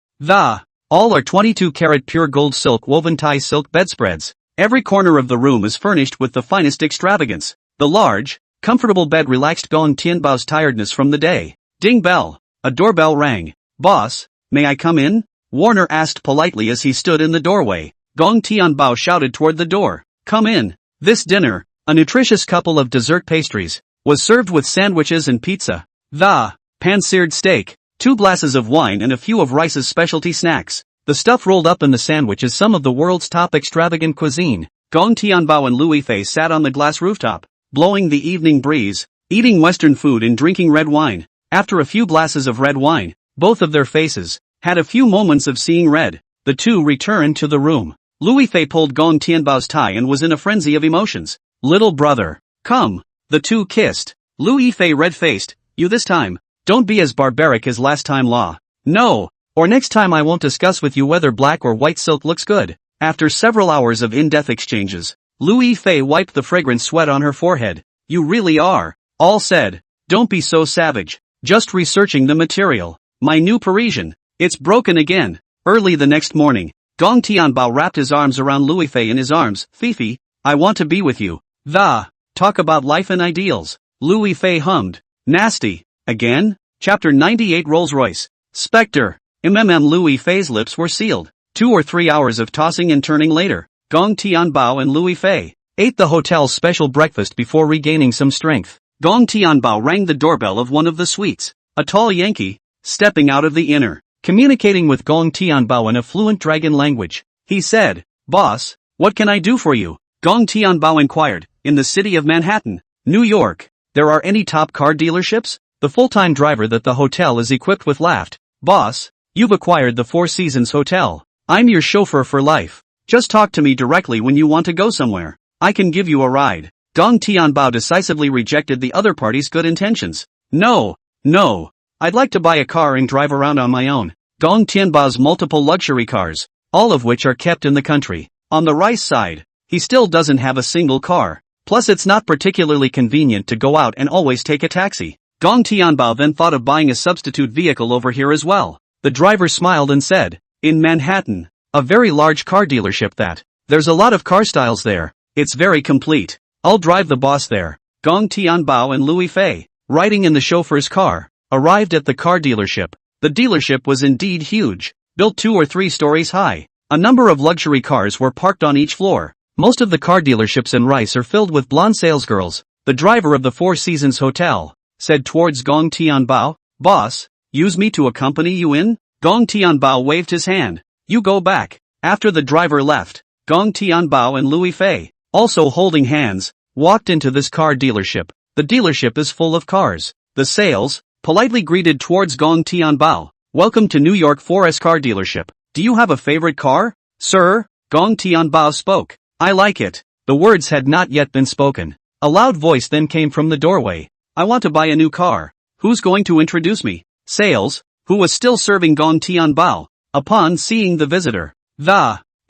All are 22-karat pure gold silk woven Thai silk bedspreads. Every corner of the room is furnished with the finest extravagance. The large, comfortable bed relaxed Gong Tianbao's tiredness from the day. Ding bell. A doorbell rang. Boss, may I come in? Warner asked politely as he stood in the doorway. Gong Tianbao shouted toward the door. Come in. This dinner, a nutritious couple of dessert pastries, was served with sandwiches and pizza. Pan-seared steak, 2 glasses of wine and a few of Rice's specialty snacks. The stuff rolled up in the sandwich is some of the world's top extravagant cuisine. Gong Tianbao and Louis Fei sat on the glass rooftop, blowing the evening breeze, eating Western food and drinking red wine. After a few glasses of red wine, both of their faces had a few moments of seeing red. The two returned to the room. Louis Fei pulled Gong Tianbao's tie and was in a frenzy of emotions. Little brother, come. The two kissed. Louis Fei red-faced. You this time. Don't be as barbaric as last time law. No, or next time I won't discuss with you whether black or white silk looks good. After several hours of in-depth exchanges, Louis Fei wiped the fragrant sweat on her forehead. You really are. All said. Don't be so savage. Just researching the material. My new Parisian. It's broken again. Early the next morning, Gong Tianbao wrapped his arms around Louis Fei in his arms. Fifi, I want to be with you. Talk about life and ideals. Louis Fei hummed. Nasty. Again? Chapter 98 Rolls-Royce. Spectre. Louis Fei's lips were sealed. 2 or 3 hours of tossing and turning later, Gong Tianbao and Louis Fei ate the hotel's special breakfast before regaining some strength. Gong Tianbao rang the doorbell of one of the suites. A tall Yankee, stepping out of the inner, communicating with Gong Tianbao in a fluent dragon language. He said, Boss, what can I do for you? Gong Tianbao inquired. In the city of Manhattan, New York, there are any top car dealerships? The full-time driver that the hotel is equipped with laughed. Boss, you've acquired the Four Seasons Hotel. I'm your chauffeur for life. Just talk to me directly when you want to go somewhere. I can give you a ride. Gong Tianbao decisively rejected the other party's good intentions. No. I'd like to buy a car and drive around on my own. Gong Tianbao's multiple luxury cars, all of which are kept in the country. On the Rice side, he still doesn't have a single car. Plus it's not particularly convenient to go out and always take a taxi. Gong Tianbao then thought of buying a substitute vehicle over here as well. The driver smiled and said, in Manhattan, a very large car dealership there's a lot of car styles there. It's very complete. I'll drive the boss there. Gong Tianbao and Louis Fei, riding in the chauffeur's car, arrived at the car dealership. The dealership was indeed huge, built 2 or 3 stories high. A number of luxury cars were parked on each floor. Most of the car dealerships in Rice are filled with blonde salesgirls. The driver of the Four Seasons Hotel said towards Gong Tianbao, Boss, use me to accompany you in? Gong Tianbao waved his hand. You go back. After the driver left, Gong Tianbao and Louis Fei, also holding hands, walked into this car dealership. The dealership is full of cars. The sales, politely greeted towards Gong Tianbao. Welcome to New York Forest Car Dealership. Do you have a favorite car? Sir, Gong Tianbao spoke. I like it. The words had not yet been spoken. A loud voice then came from the doorway. I want to buy a new car. Who's going to introduce me? Sales, who was still serving Gong Tianbao, upon seeing the visitor,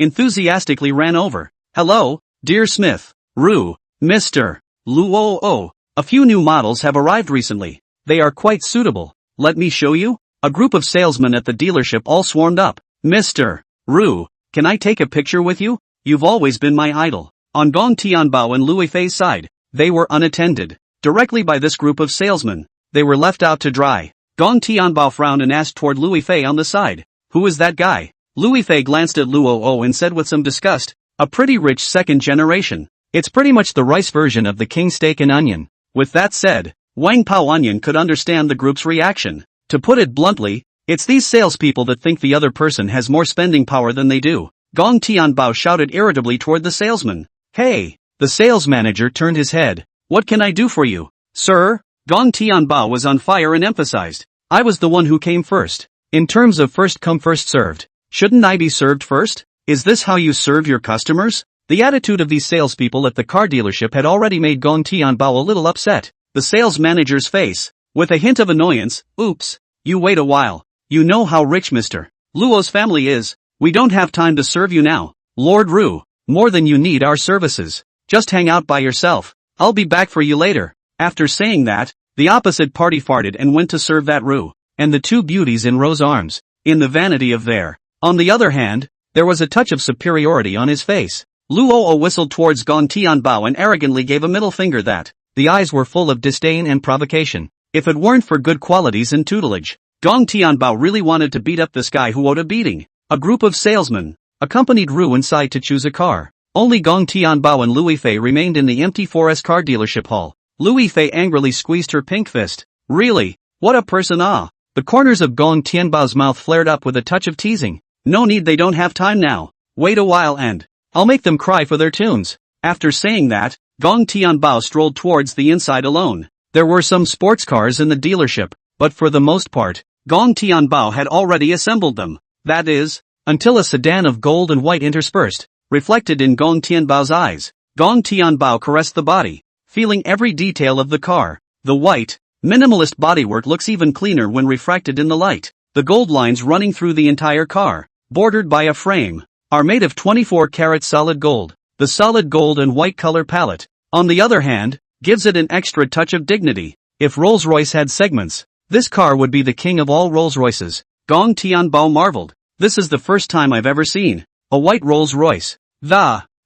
enthusiastically ran over. Hello, dear Smith, Ru, Mr. Luo. A few new models have arrived recently. They are quite suitable. Let me show you. A group of salesmen at the dealership all swarmed up. Mr. Ru, can I take a picture with you? You've always been my idol. On Gong Tianbao and Louis Fei's side, they were unattended directly by this group of salesmen. They were left out to dry. Gong Tianbao frowned and asked toward Louis Fei on the side. Who is that guy? Louis Fei glanced at Luo and said with some disgust, a pretty rich second generation. It's pretty much the rice version of the king steak and onion. With that said, Wang Pao Onion could understand the group's reaction. To put it bluntly, it's these salespeople that think the other person has more spending power than they do. Gong Tianbao shouted irritably toward the salesman. Hey! The sales manager turned his head. What can I do for you? Sir? Gong Tianbao was on fire and emphasized. I was the one who came first. In terms of first come first served, shouldn't I be served first? Is this how you serve your customers? The attitude of these salespeople at the car dealership had already made Gong Tianbao a little upset. The sales manager's face, with a hint of annoyance, oops, you wait a while. You know how rich Mr. Luo's family is. We don't have time to serve you now. Lord Ru, more than you need our services. Just hang out by yourself. I'll be back for you later. After saying that, the opposite party farted and went to serve that Ru, and the two beauties in Ro's arms, in the vanity of their. On the other hand, there was a touch of superiority on his face. Luo whistled towards Gong Tianbao and arrogantly gave a middle finger that. The eyes were full of disdain and provocation. If it weren't for good qualities and tutelage, Gong Tianbao really wanted to beat up this guy who owed a beating. A group of salesmen accompanied Ru inside to choose a car. Only Gong Tianbao and Louis Fei remained in the empty Forest Car Dealership hall. Louis Fei angrily squeezed her pink fist. Really? What a person The corners of Gong Tianbao's mouth flared up with a touch of teasing. No need, they don't have time now. Wait a while and I'll make them cry for their tunes. After saying that, Gong Tianbao strolled towards the inside alone. There were some sports cars in the dealership, but for the most part, Gong Tianbao had already assembled them. That is, until a sedan of gold and white interspersed, reflected in Gong Tianbao's eyes. Gong Tianbao caressed the body, feeling every detail of the car. The white, minimalist bodywork looks even cleaner when refracted in the light. The gold lines running through the entire car, bordered by a frame, are made of 24-karat solid gold. The solid gold and white color palette, on the other hand, gives it an extra touch of dignity. If Rolls-Royce had segments, this car would be the king of all Rolls-Royces. Gong Tianbao marveled. This is the first time I've ever seen a white Rolls-Royce.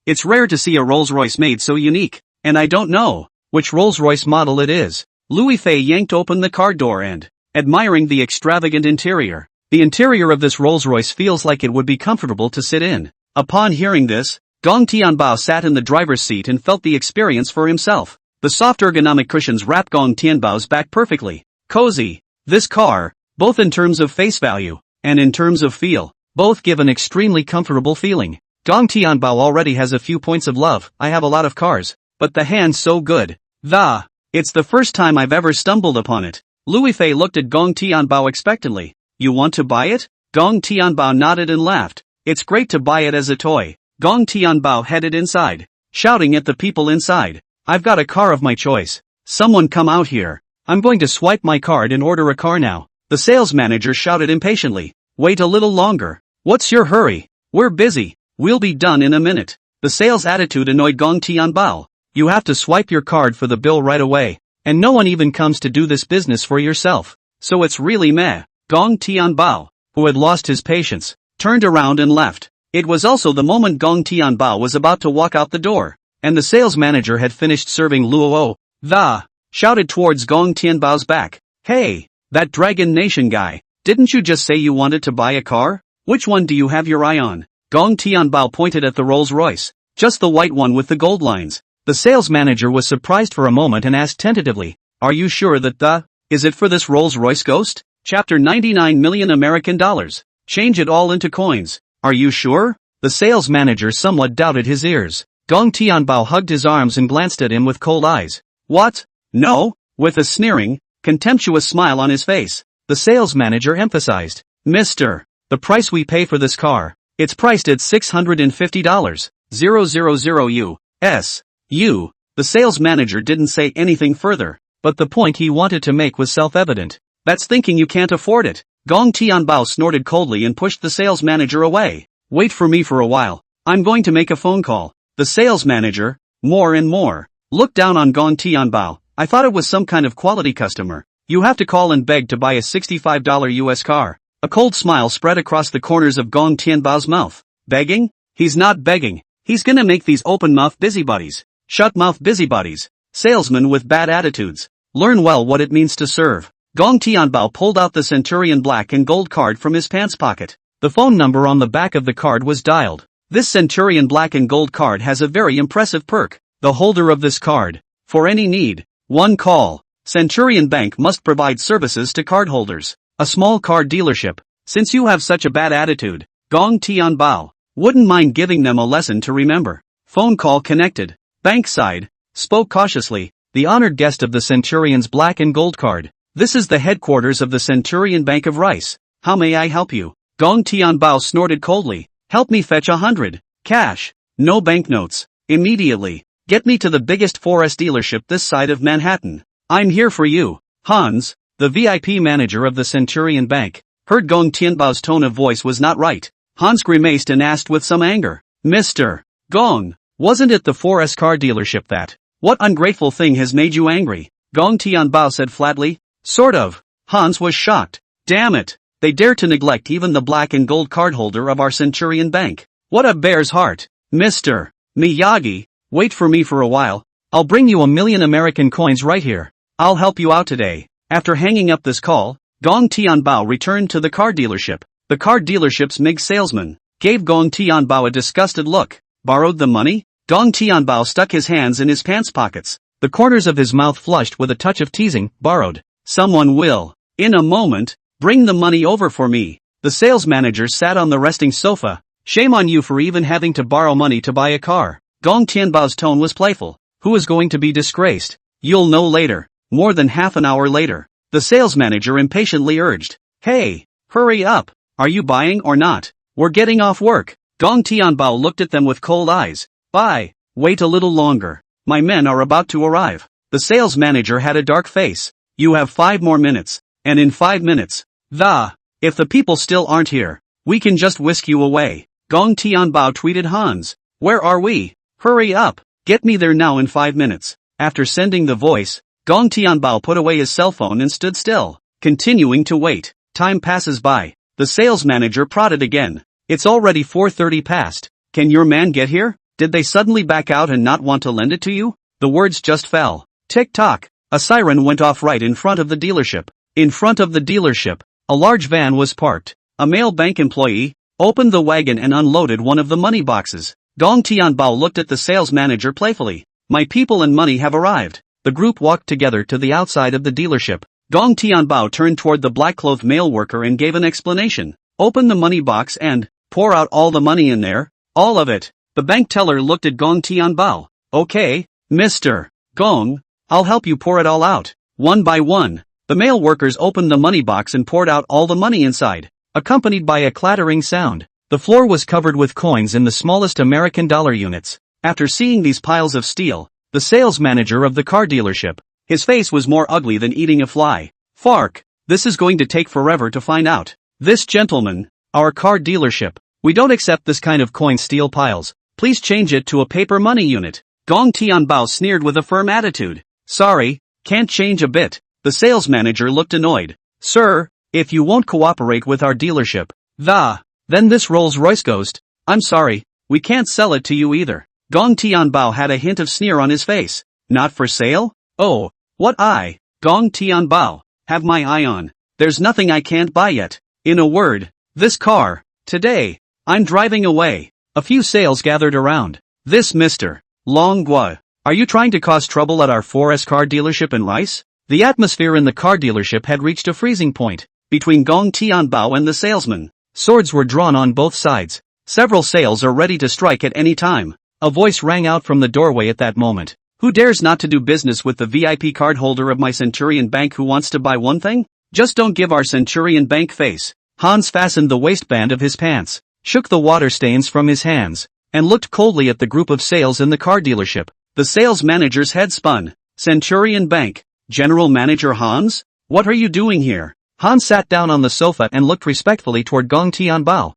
It's rare to see a Rolls-Royce made so unique, and I don't know which Rolls-Royce model it is. Louis Fei yanked open the car door and, admiring the extravagant interior, the interior of this Rolls-Royce feels like it would be comfortable to sit in. Upon hearing this, Gong Tianbao sat in the driver's seat and felt the experience for himself. The soft ergonomic cushions wrap Gong Tianbao's back perfectly. Cozy. This car, both in terms of face value, and in terms of feel, both give an extremely comfortable feeling. Gong Tianbao already has a few points of love. I have a lot of cars, but the hand's so good. It's the first time I've ever stumbled upon it. Louis Fei looked at Gong Tianbao expectantly. You want to buy it? Gong Tianbao nodded and laughed. It's great to buy it as a toy. Gong Tianbao headed inside, shouting at the people inside. I've got a car of my choice. Someone come out here. I'm going to swipe my card and order a car now. The sales manager shouted impatiently. Wait a little longer. What's your hurry? We're busy. We'll be done in a minute. The sales attitude annoyed Gong Tianbao. You have to swipe your card for the bill right away, and no one even comes to do this business for yourself. So it's really meh. Gong Tianbao, who had lost his patience, turned around and left. It was also the moment Gong Tianbao was about to walk out the door, and the sales manager had finished serving Luo. Shouted towards Gong Tianbao's back. Hey, that Dragon Nation guy, didn't you just say you wanted to buy a car? Which one do you have your eye on? Gong Tianbao pointed at the Rolls-Royce. Just the white one with the gold lines. The sales manager was surprised for a moment and asked tentatively, are you sure that is it for this Rolls-Royce Ghost? Chapter 99 million American dollars. Change it all into coins. Are you sure? The sales manager somewhat doubted his ears. Gong Tianbao hugged his arms and glanced at him with cold eyes. What? No? With a sneering, contemptuous smile on his face, the sales manager emphasized. Mister, the price we pay for this car, it's priced at $650. 000 U.S. The sales manager didn't say anything further, but the point he wanted to make was self-evident. That's thinking you can't afford it. Gong Tianbao snorted coldly and pushed the sales manager away. Wait for me for a while. I'm going to make a phone call. The sales manager, more and more, looked down on Gong Tianbao. I thought it was some kind of quality customer. You have to call and beg to buy a $65 US car. A cold smile spread across the corners of Gong Tianbao's mouth. Begging? He's not begging. He's gonna make these open-mouth busybodies. Shut-mouth busybodies. Salesmen with bad attitudes. Learn well what it means to serve. Gong Tianbao pulled out the Centurion black and gold card from his pants pocket. The phone number on the back of the card was dialed. This Centurion black and gold card has a very impressive perk. The holder of this card, for any need, one call. Centurion Bank must provide services to cardholders. A small car dealership. Since you have such a bad attitude, Gong Tianbao wouldn't mind giving them a lesson to remember. Phone call connected. Bank side spoke cautiously. The honored guest of the Centurion's black and gold card. This is the headquarters of the Centurion Bank of Rice. How may I help you? Gong Tianbao snorted coldly. Help me fetch 100. Cash. No banknotes. Immediately. Get me to the biggest 4S dealership this side of Manhattan. I'm here for you. Hans, the VIP manager of the Centurion Bank, heard Gong Tianbao's tone of voice was not right. Hans grimaced and asked with some anger. Mr. Gong, wasn't it the 4S car dealership that? What ungrateful thing has made you angry? Gong Tianbao said flatly. Sort of. Hans was shocked. Damn it. They dare to neglect even the black and gold cardholder of our Centurion Bank. What a bear's heart. Mr. Miyagi, wait for me for a while. I'll bring you 1,000,000 American coins right here. I'll help you out today. After hanging up this call, Gong Tianbao returned to the car dealership. The car dealership's MiG salesman gave Gong Tianbao a disgusted look. Borrowed the money? Gong Tianbao stuck his hands in his pants pockets, the corners of his mouth flushed with a touch of teasing. Borrowed. Someone will, in a moment, bring the money over for me. The sales manager sat on the resting sofa. Shame on you for even having to borrow money to buy a car. Gong Tianbao's tone was playful. Who is going to be disgraced? You'll know later. More than half an hour later, the sales manager impatiently urged. Hey, hurry up. Are you buying or not? We're getting off work. Gong Tianbao looked at them with cold eyes. Buy. Wait a little longer. My men are about to arrive. The sales manager had a dark face. You have 5 more minutes. And in 5 minutes. If the people still aren't here, we can just whisk you away. Gong Tianbao tweeted Hans. Where are we? Hurry up. Get me there now in 5 minutes. After sending the voice, Gong Tianbao put away his cell phone and stood still, continuing to wait. Time passes by. The sales manager prodded again. It's already 4:30 past. Can your man get here? Did they suddenly back out and not want to lend it to you? The words just fell. Tick-tock. A siren went off right in front of the dealership. In front of the dealership, a large van was parked. A male bank employee opened the wagon and unloaded one of the money boxes. Gong Tianbao looked at the sales manager playfully. My people and money have arrived. The group walked together to the outside of the dealership. Gong Tianbao turned toward the black-clothed male worker and gave an explanation. Open the money box and pour out all the money in there. All of it. The bank teller looked at Gong Tianbao. Okay, Mr. Gong, I'll help you pour it all out. One by one, the male workers opened the money box and poured out all the money inside, accompanied by a clattering sound. The floor was covered with coins in the smallest American dollar units. After seeing these piles of steel, the sales manager of the car dealership, his face was more ugly than eating a fly. Fark, this is going to take forever to find out. This gentleman, our car dealership, we don't accept this kind of coin steel piles. Please change it to a paper money unit. Gong Tianbao sneered with a firm attitude. Sorry, can't change a bit. The sales manager looked annoyed. Sir, if you won't cooperate with our dealership, then this Rolls-Royce ghost, I'm sorry, we can't sell it to you either. Gong Tianbao had a hint of sneer on his face. Not for sale? Oh, what I, Gong Tianbao, have my eye on. There's nothing I can't buy yet. In a word, this car, today, I'm driving away. A few sales gathered around. This Mr. Longhua, are you trying to cause trouble at our 4S car dealership in Rice? The atmosphere in the car dealership had reached a freezing point. Between Gong Tianbao and the salesman, swords were drawn on both sides. Several sales are ready to strike at any time. A voice rang out from the doorway at that moment. Who dares not to do business with the VIP card holder of my Centurion Bank who wants to buy one thing? Just don't give our Centurion Bank face. Hans fastened the waistband of his pants, shook the water stains from his hands, and looked coldly at the group of sales in the car dealership. The sales manager's head spun. Centurion Bank, General Manager Hans? What are you doing here? Hans sat down on the sofa and looked respectfully toward Gong Tianbao.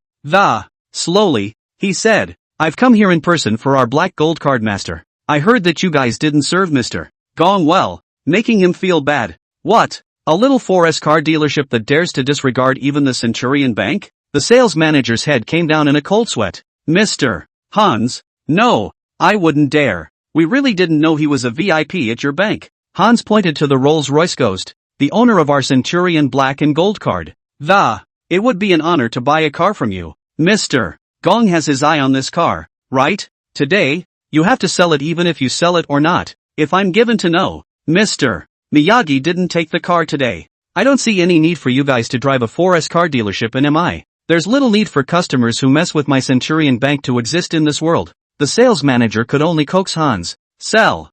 Slowly, he said, I've come here in person for our black gold card master. I heard that you guys didn't serve Mr. Gong well, making him feel bad. What? A little 4S car dealership that dares to disregard even the Centurion Bank? The sales manager's head came down in a cold sweat. Mr. Hans, no, I wouldn't dare. We really didn't know he was a VIP at your bank. Hans pointed to the Rolls-Royce Ghost, the owner of our Centurion black and gold card. It would be an honor to buy a car from you. Mr. Gong has his eye on this car, right? Today, you have to sell it even if you sell it or not. If I'm given to know, Mr. Miyagi didn't take the car today. I don't see any need for you guys to drive a 4S car dealership in MI. There's little need for customers who mess with my Centurion Bank to exist in this world. The sales manager could only coax Hans. Sell.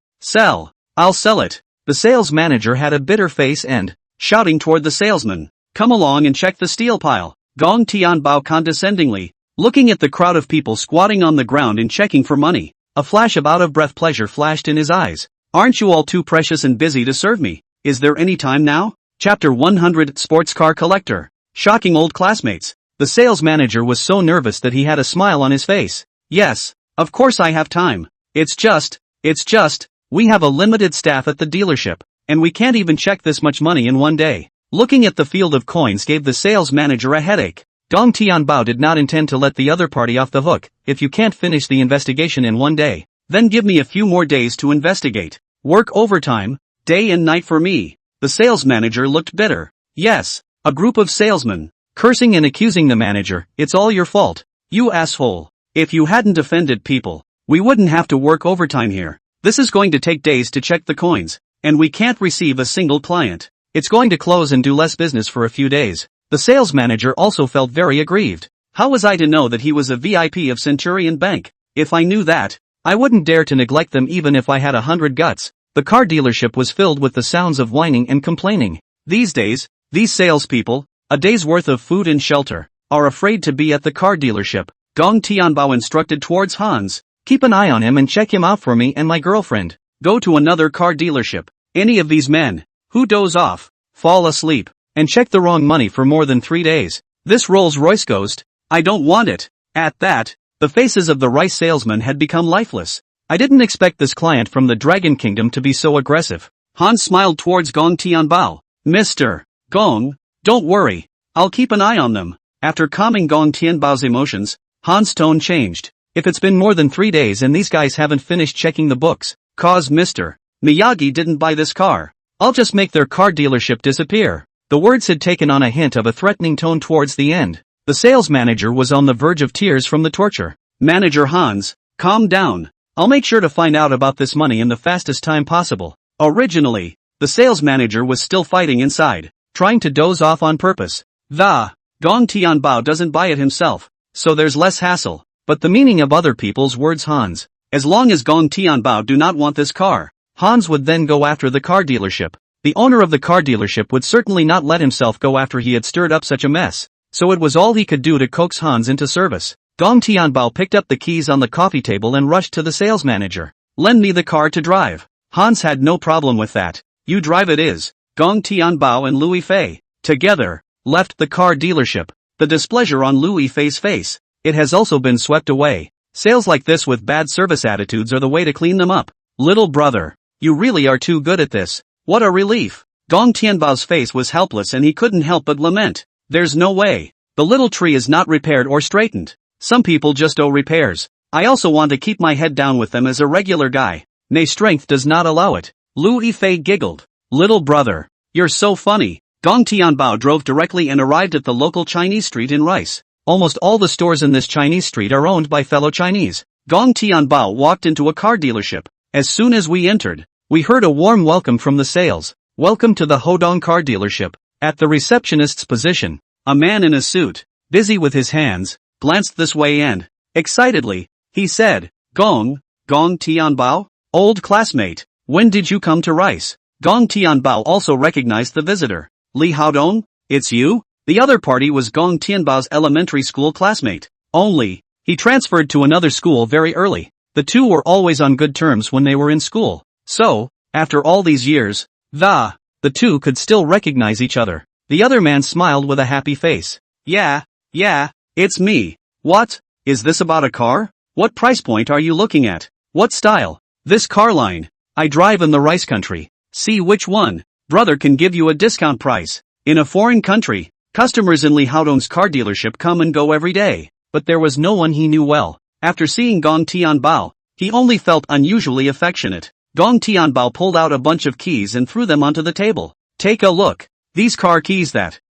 I'll sell it. The sales manager had a bitter face and, shouting toward the salesman, come along and check the steel pile. Gong Tianbao condescendingly, looking at the crowd of people squatting on the ground and checking for money. A flash of out-of-breath pleasure flashed in his eyes. Aren't you all too precious and busy to serve me? Is there any time now? Chapter 100 Sports Car Collector. Shocking old classmates. The sales manager was so nervous that he had a smile on his face. Yes, of course I have time. It's just, we have a limited staff at the dealership, and we can't even check this much money in one day. Looking at the field of coins gave the sales manager a headache. Gong Tianbao did not intend to let the other party off the hook. If you can't finish the investigation in one day, then give me a few more days to investigate. Work overtime, day and night for me. The sales manager looked bitter. Yes, a group of salesmen, cursing and accusing the manager. It's all your fault, you asshole. If you hadn't offended people, we wouldn't have to work overtime here. This is going to take days to check the coins, and we can't receive a single client. It's going to close and do less business for a few days. The sales manager also felt very aggrieved. How was I to know that he was a VIP of Centurion Bank? If I knew that, I wouldn't dare to neglect them even if I had 100 guts. The car dealership was filled with the sounds of whining and complaining. These days, these salespeople, a day's worth of food and shelter, are afraid to be at the car dealership. Gong Tianbao instructed towards Hans. Keep an eye on him and check him out for me and my girlfriend. Go to another car dealership. Any of these men, who doze off, fall asleep, and check the wrong money for more than 3 days. This Rolls-Royce Ghost, I don't want it. At that, the faces of the rice salesmen had become lifeless. I didn't expect this client from the Dragon Kingdom to be so aggressive. Hans smiled towards Gong Tianbao. Mr. Gong, don't worry, I'll keep an eye on them. After calming Gong Tianbao's emotions, Hans' tone changed. If it's been more than 3 days and these guys haven't finished checking the books, cause Mr. Miyagi didn't buy this car, I'll just make their car dealership disappear. The words had taken on a hint of a threatening tone towards the end. The sales manager was on the verge of tears from the torture. Manager Hans, calm down. I'll make sure to find out about this money in the fastest time possible. Originally, the sales manager was still fighting inside, trying to doze off on purpose. Gong Tianbao doesn't buy it himself, so there's less hassle. But the meaning of other people's words Hans. As long as Gong Tianbao do not want this car, Hans would then go after the car dealership. The owner of the car dealership would certainly not let himself go after he had stirred up such a mess, so it was all he could do to coax Hans into service. Gong Tianbao picked up the keys on the coffee table and rushed to the sales manager. Lend me the car to drive. Hans had no problem with that. You drive it is. Gong Tianbao and Louis Fei, together, left the car dealership. The displeasure on Louis Fei's face, it has also been swept away. Sales like this with bad service attitudes are the way to clean them up. Little brother, you really are too good at this. What a relief. Gong Tianbao's face was helpless and he couldn't help but lament. There's no way. The little tree is not repaired or straightened. Some people just owe repairs. I also want to keep my head down with them as a regular guy. Nay, strength does not allow it. Louis Fei giggled. Little brother, you're so funny. Gong Tianbao drove directly and arrived at the local Chinese street in Rice. Almost all the stores in this Chinese street are owned by fellow Chinese. Gong Tianbao walked into a car dealership. As soon as we entered, we heard a warm welcome from the sales. Welcome to the Hodong car dealership. At the receptionist's position, a man in a suit, busy with his hands, glanced this way and, excitedly, he said, Gong Tianbao? Old classmate, when did you come to Rice? Gong Tianbao also recognized the visitor. Li Haodong, it's you? The other party was Gong Tianbao's elementary school classmate. Only, he transferred to another school very early. The two were always on good terms when they were in school. So, after all these years, the two could still recognize each other. The other man smiled with a happy face. Yeah, it's me. What? Is this about a car? What price point are you looking at? What style? This car line. I drive in the rice country. See which one. Brother can give you a discount price. In a foreign country, customers in Li Haodong's car dealership come and go every day, but there was no one he knew well. After seeing Gong Tianbao, he only felt unusually affectionate. Gong Tianbao pulled out a bunch of keys and threw them onto the table. Take a look. These car keys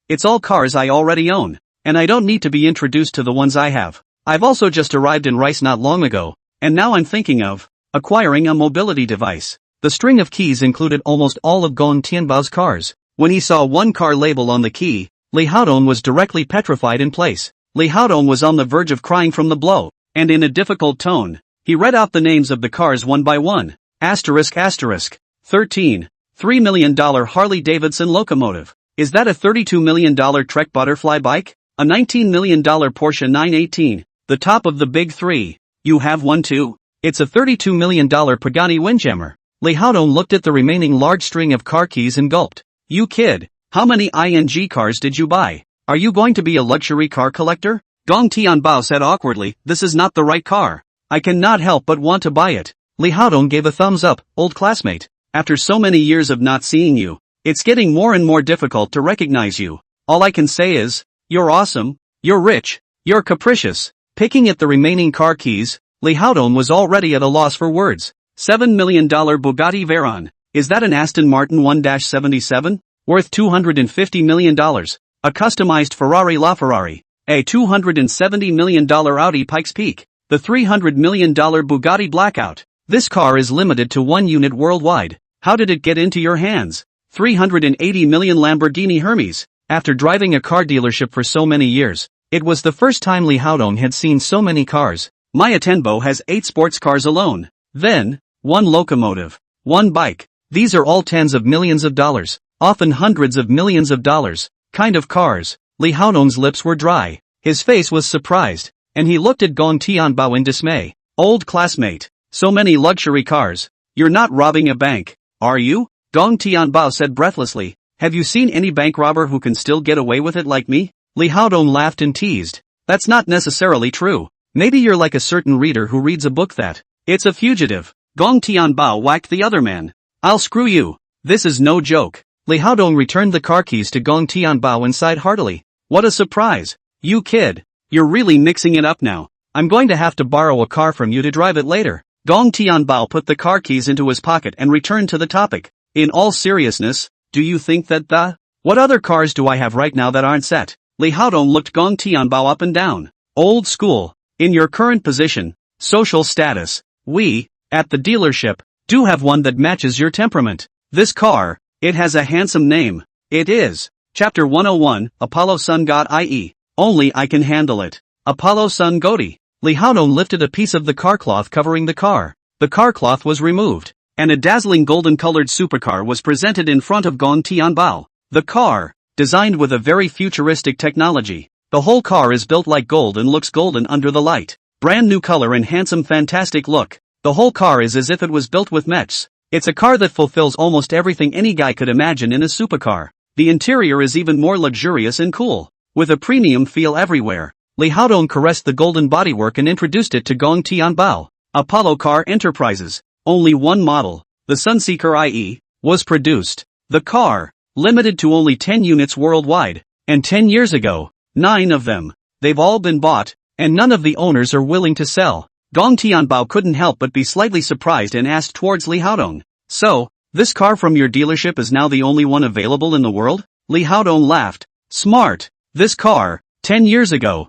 it's all cars I already own, and I don't need to be introduced to the ones I have. I've also just arrived in Rice not long ago, and now I'm thinking of acquiring a mobility device. The string of keys included almost all of Gong Tianbao's cars. When he saw one car label on the key, Li Haodong was directly petrified in place. Li Haodong was on the verge of crying from the blow, and in a difficult tone, he read out the names of the cars one by one. Asterisk. 13. $3 million Harley-Davidson locomotive. Is that a $32 million Trek butterfly bike? A $19 million Porsche 918. The top of the big three. You have one too? It's a $32 million Pagani Windjammer. Li Haodong looked at the remaining large string of car keys and gulped. You kid, how many ING cars did you buy? Are you going to be a luxury car collector? Gong Tianbao said awkwardly, this is not the right car. I cannot help but want to buy it. Li Haodong gave a thumbs up. Old classmate, after so many years of not seeing you, it's getting more and more difficult to recognize you. All I can say is, you're awesome, you're rich, you're capricious. Picking at the remaining car keys, Li Haodong was already at a loss for words. $7 million Bugatti Veyron. Is that an Aston Martin 1-77? Worth $250 million. A customized Ferrari LaFerrari. A $270 million Audi Pikes Peak. The $300 million Bugatti Blackout. This car is limited to one unit worldwide. How did it get into your hands? $380 million Lamborghini Hermes. After driving a car dealership for so many years, it was the first time Li Haodong had seen so many cars. Maya Tenbo has 8 sports cars alone. Then, 1 locomotive, 1 bike. These are all tens of millions of dollars, often hundreds of millions of dollars, kind of cars. Li Haodong's lips were dry. His face was surprised, and he looked at Gong Tianbao in dismay. Old classmate, so many luxury cars. You're not robbing a bank, are you? Gong Tianbao said breathlessly. Have you seen any bank robber who can still get away with it like me? Li Haodong laughed and teased. That's not necessarily true. Maybe you're like a certain reader who reads a book that, it's a fugitive. Gong Tianbao whacked the other man. I'll screw you. This is no joke. Li Haodong returned the car keys to Gong Tianbao and sighed heartily. What a surprise. You kid. You're really mixing it up now. I'm going to have to borrow a car from you to drive it later. Gong Tianbao put the car keys into his pocket and returned to the topic. In all seriousness, do you think that what other cars do I have right now that aren't set? Li Haodong looked Gong Tianbao up and down. Old school. In your current position, social status, we, at the dealership, do have one that matches your temperament. This car, it has a handsome name. It is. Chapter 101, Apollo Sun God i.e. Only I can handle it. Apollo Sun Godi. Li Haodong lifted a piece of the car cloth covering the car. The car cloth was removed, and a dazzling golden-colored supercar was presented in front of Gong Tianbao. The car, designed with a very futuristic technology. The whole car is built like gold and looks golden under the light. Brand new color and handsome fantastic look. The whole car is as if it was built with mechs. It's a car that fulfills almost everything any guy could imagine in a supercar. The interior is even more luxurious and cool, with a premium feel everywhere. Li Haodong caressed the golden bodywork and introduced it to Gong Tianbao. Apollo Car Enterprises. Only one model, the Sunseeker IE, was produced. The car, limited to only 10 units worldwide, and 10 years ago, 9 of them. They've all been bought, and none of the owners are willing to sell. Gong Tianbao couldn't help but be slightly surprised and asked towards Li Haodong. So, this car from your dealership is now the only one available in the world? Li Haodong laughed. Smart. This car, 10 years ago,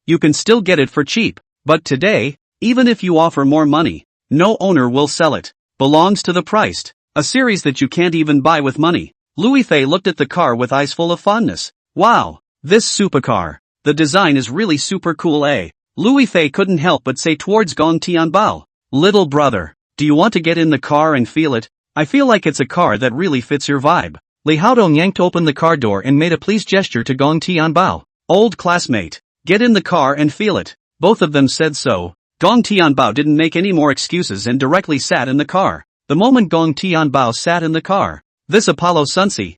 you can still get it for cheap. But today, even if you offer more money, no owner will sell it. Belongs to the priced. A series that you can't even buy with money. Louis Fei looked at the car with eyes full of fondness. Wow. This supercar. the design is really super cool, eh? Louis Fei couldn't help but say towards Gong Tianbao. Little brother, do you want to get in the car and feel it? I feel like it's a car that really fits your vibe. Li Haodong yanked open the car door and made a please gesture to Gong Tianbao. Old classmate, get in the car and feel it. Both of them said so. Gong Tianbao didn't make any more excuses and directly sat in the car. The moment Gong Tianbao sat in the car, this Apollo Sunsi,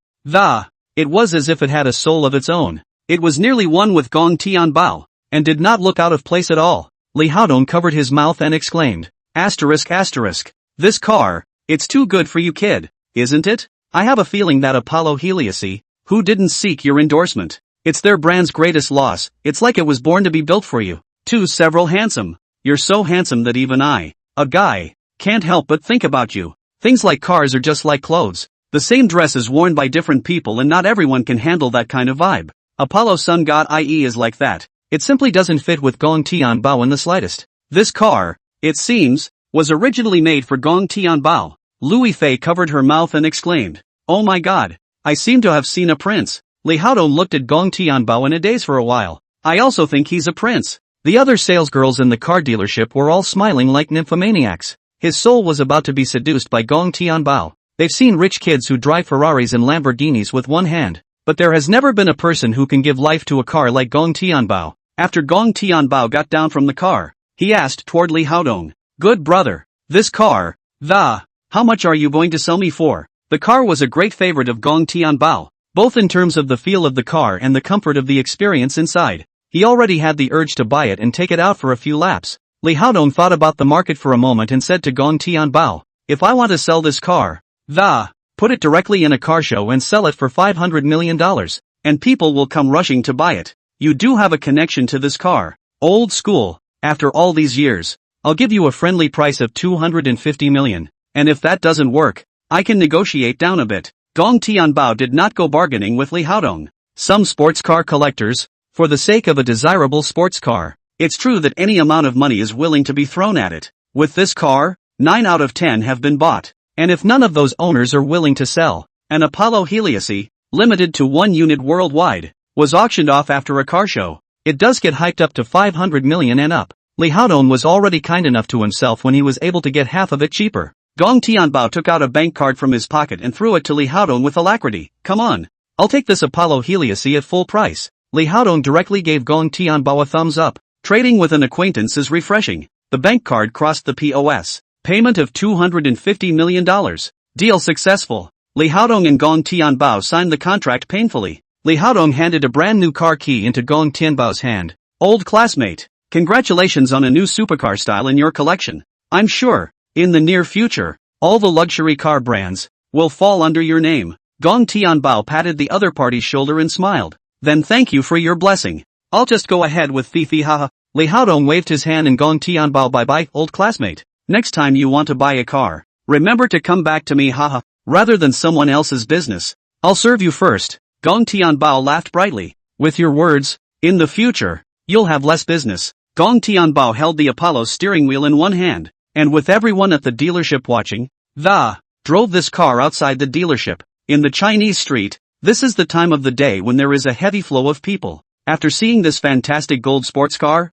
it was as if it had a soul of its own. It was nearly one with Gong Tianbao, and did not look out of place at all. Li Haodong covered his mouth and exclaimed, asterisk asterisk, this car, it's too good for you kid, isn't it? I have a feeling that Apollo Heliosy, who didn't seek your endorsement. It's their brand's greatest loss, it's like it was born to be built for you. Too several handsome. You're so handsome that even I, a guy, can't help but think about you. Things like cars are just like clothes. The same dress is worn by different people and not everyone can handle that kind of vibe. Apollo Sun God IE is like that. It simply doesn't fit with Gong Tianbao in the slightest. This car, it seems, was originally made for Gong Tianbao. Louis Fei covered her mouth and exclaimed, oh my god, I seem to have seen a prince. Li Haodong looked at Gong Tianbao in a daze for a while. I also think he's a prince. The other salesgirls in the car dealership were all smiling like nymphomaniacs. His soul was about to be seduced by Gong Tianbao. They've seen rich kids who drive Ferraris and Lamborghinis with one hand, but there has never been a person who can give life to a car like Gong Tianbao. After Gong Tianbao got down from the car, he asked toward Li Haodong, good brother, this car, how much are you going to sell me for? The car was a great favorite of Gong Tianbao, both in terms of the feel of the car and the comfort of the experience inside. He already had the urge to buy it and take it out for a few laps. Li Haodong thought about the market for a moment and said to Gong Tianbao, if I want to sell this car, put it directly in a car show and sell it for $500 million, and people will come rushing to buy it. You do have a connection to this car. Old school, after all these years, I'll give you a friendly price of $250 million, and if that doesn't work, I can negotiate down a bit. Gong Tianbao did not go bargaining with Li Haodong. Some sports car collectors, for the sake of a desirable sports car, it's true that any amount of money is willing to be thrown at it. With this car, 9 out of 10 have been bought, and if none of those owners are willing to sell, an Apollo Heliosy, limited to 1 unit worldwide, was auctioned off after a car show. It does get hyped up to $500 million and up. Li Haodong was already kind enough to himself when he was able to get half of it cheaper. Gong Tianbao took out a bank card from his pocket and threw it to Li Haodong with alacrity. Come on. I'll take this Apollo Heliosy at full price. Li Haodong directly gave Gong Tianbao a thumbs up. Trading with an acquaintance is refreshing. The bank card crossed the POS. Payment of $250 million. Deal successful. Li Haodong and Gong Tianbao signed the contract painfully. Li Haodong handed a brand new car key into Gong Tianbao's hand. Old classmate, congratulations on a new supercar style in your collection. I'm sure, in the near future, all the luxury car brands will fall under your name. Gong Tianbao patted the other party's shoulder and smiled. Then thank you for your blessing. I'll just go ahead with Fifi haha. Li Haodong waved his hand and Gong Tianbao bye-bye, old classmate. Next time you want to buy a car, remember to come back to me haha, rather than someone else's business. I'll serve you first. Gong Tianbao laughed brightly. With your words, in the future, you'll have less business. Gong Tianbao held the Apollo's steering wheel in one hand, and with everyone at the dealership watching, drove this car outside the dealership. In the Chinese street, this is the time of the day when there is a heavy flow of people. After seeing this fantastic gold sports car,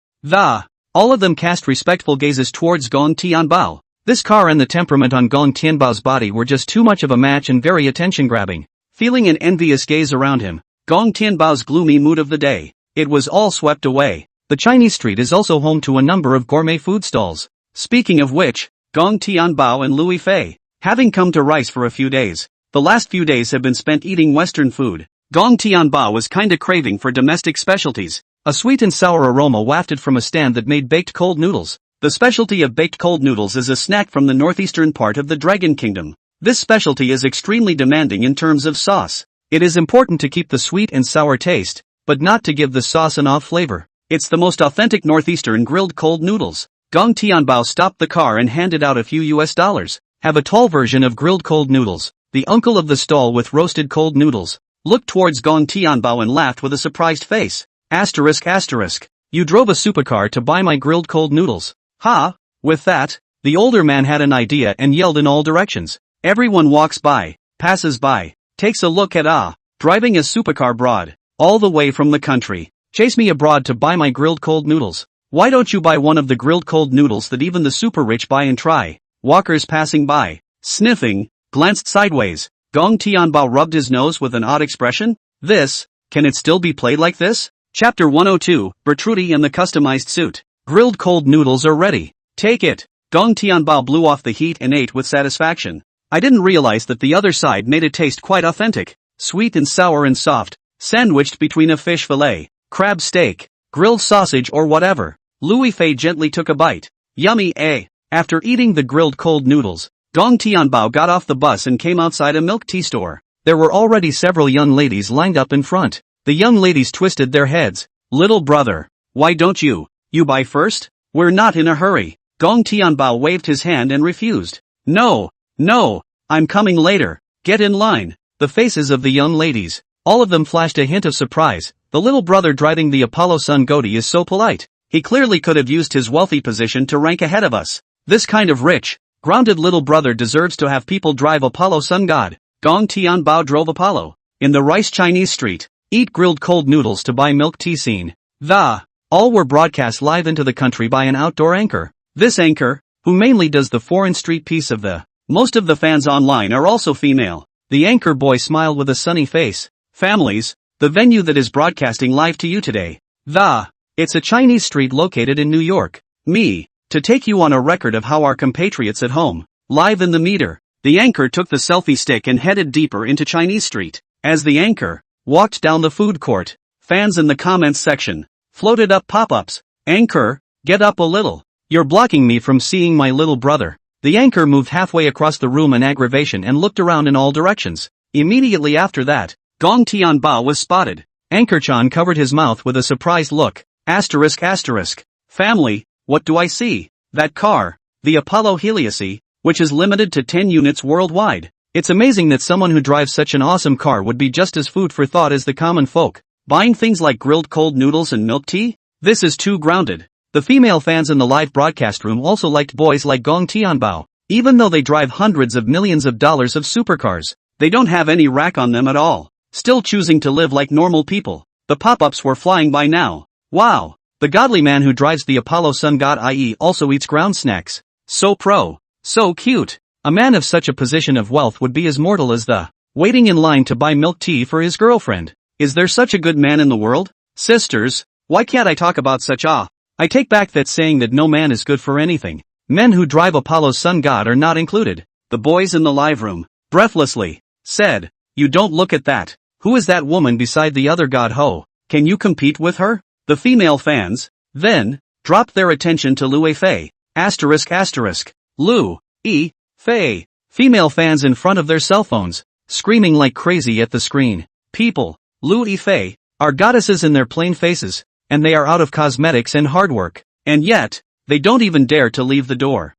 all of them cast respectful gazes towards Gong Tianbao. This car and the temperament on Gong Tianbao's body were just too much of a match and very attention-grabbing. Feeling an envious gaze around him, Gong Tianbao's gloomy mood of the day, it was all swept away. The Chinese street is also home to a number of gourmet food stalls. Speaking of which, Gong Tianbao and Louis Fei, having come to Rice for a few days, the last few days have been spent eating Western food. Gong Tianbao was kinda craving for domestic specialties. A sweet and sour aroma wafted from a stand that made baked cold noodles. The specialty of baked cold noodles is a snack from the northeastern part of the Dragon Kingdom. This specialty is extremely demanding in terms of sauce. It is important to keep the sweet and sour taste, but not to give the sauce an off flavor. It's the most authentic northeastern grilled cold noodles. Gong Tianbao stopped the car and handed out a few US dollars. Have a tall version of grilled cold noodles. The uncle of the stall with roasted cold noodles looked towards Gong Tianbao and laughed with a surprised face. Asterisk asterisk. You drove a supercar to buy my grilled cold noodles. Ha! With that, the older man had an idea and yelled in all directions. Everyone walks by, passes by, takes a look at driving a supercar broad, all the way from the country. Chase me abroad to buy my grilled cold noodles. Why don't you buy one of the grilled cold noodles that even the super rich buy and try? Walkers passing by, sniffing, glanced sideways. Gong Tianbao rubbed his nose with an odd expression. Can it still be played like this? Chapter 102, Bertrude and the customized suit. Grilled cold noodles are ready. Take it. Gong Tianbao blew off the heat and ate with satisfaction. I didn't realize that the other side made it taste quite authentic. Sweet and sour and soft, sandwiched between a fish fillet, crab steak, grilled sausage or whatever. Louis Fei gently took a bite. Yummy, eh? After eating the grilled cold noodles, Gong Tianbao got off the bus and came outside a milk tea store. There were already several young ladies lined up in front. The young ladies twisted their heads. Little brother, why don't you buy first? We're not in a hurry. Gong Tianbao waved his hand and refused. No, I'm coming later. Get in line. The faces of the young ladies, all of them flashed a hint of surprise. The little brother driving the Apollo Sun Goatee is so polite. He clearly could have used his wealthy position to rank ahead of us. This kind of rich, grounded little brother deserves to have people drive Apollo Sun God. Gong Tianbao drove Apollo. In the rice Chinese street, eat grilled cold noodles to buy milk tea scene. All were broadcast live into the country by an outdoor anchor. This anchor, who mainly does the foreign street piece of the. Most of the fans online are also female. The anchor boy smiled with a sunny face. Families, the venue that is broadcasting live to you today. It's a Chinese street located in New York. To take you on a record of how our compatriots at home, live in the meter. The anchor took the selfie stick and headed deeper into Chinese street. As the anchor walked down the food court, fans in the comments section floated up pop-ups. Anchor, get up a little. You're blocking me from seeing my little brother. The anchor moved halfway across the room in aggravation and looked around in all directions. Immediately after that, Gong Tianbao was spotted. Anchor-chan covered his mouth with a surprised look. ***. Family, what do I see? That car, the Apollo Helios, which is limited to 10 units worldwide. It's amazing that someone who drives such an awesome car would be just as food for thought as the common folk. Buying things like grilled cold noodles and milk tea? This is too grounded. The female fans in the live broadcast room also liked boys like Gong Tianbao. Even though they drive hundreds of millions of dollars of supercars, they don't have any rack on them at all. Still choosing to live like normal people. The pop-ups were flying by now. Wow! The godly man who drives the Apollo Sun God i.e. also eats ground snacks. So pro. So cute. A man of such a position of wealth would be as mortal as the waiting in line to buy milk tea for his girlfriend. Is there such a good man in the world? Sisters, why can't I talk about such I take back that saying that no man is good for anything. Men who drive Apollo's sun god are not included. The boys in the live room, breathlessly, said, you don't look at that. Who is that woman beside the other god Ho? Can you compete with her? The female fans, then, dropped their attention to Lu Fei. Lu Fei. Female fans in front of their cell phones, screaming like crazy at the screen. People, Lu Fei, are goddesses in their plain faces, and they are out of cosmetics and hard work. And yet, they don't even dare to leave the door.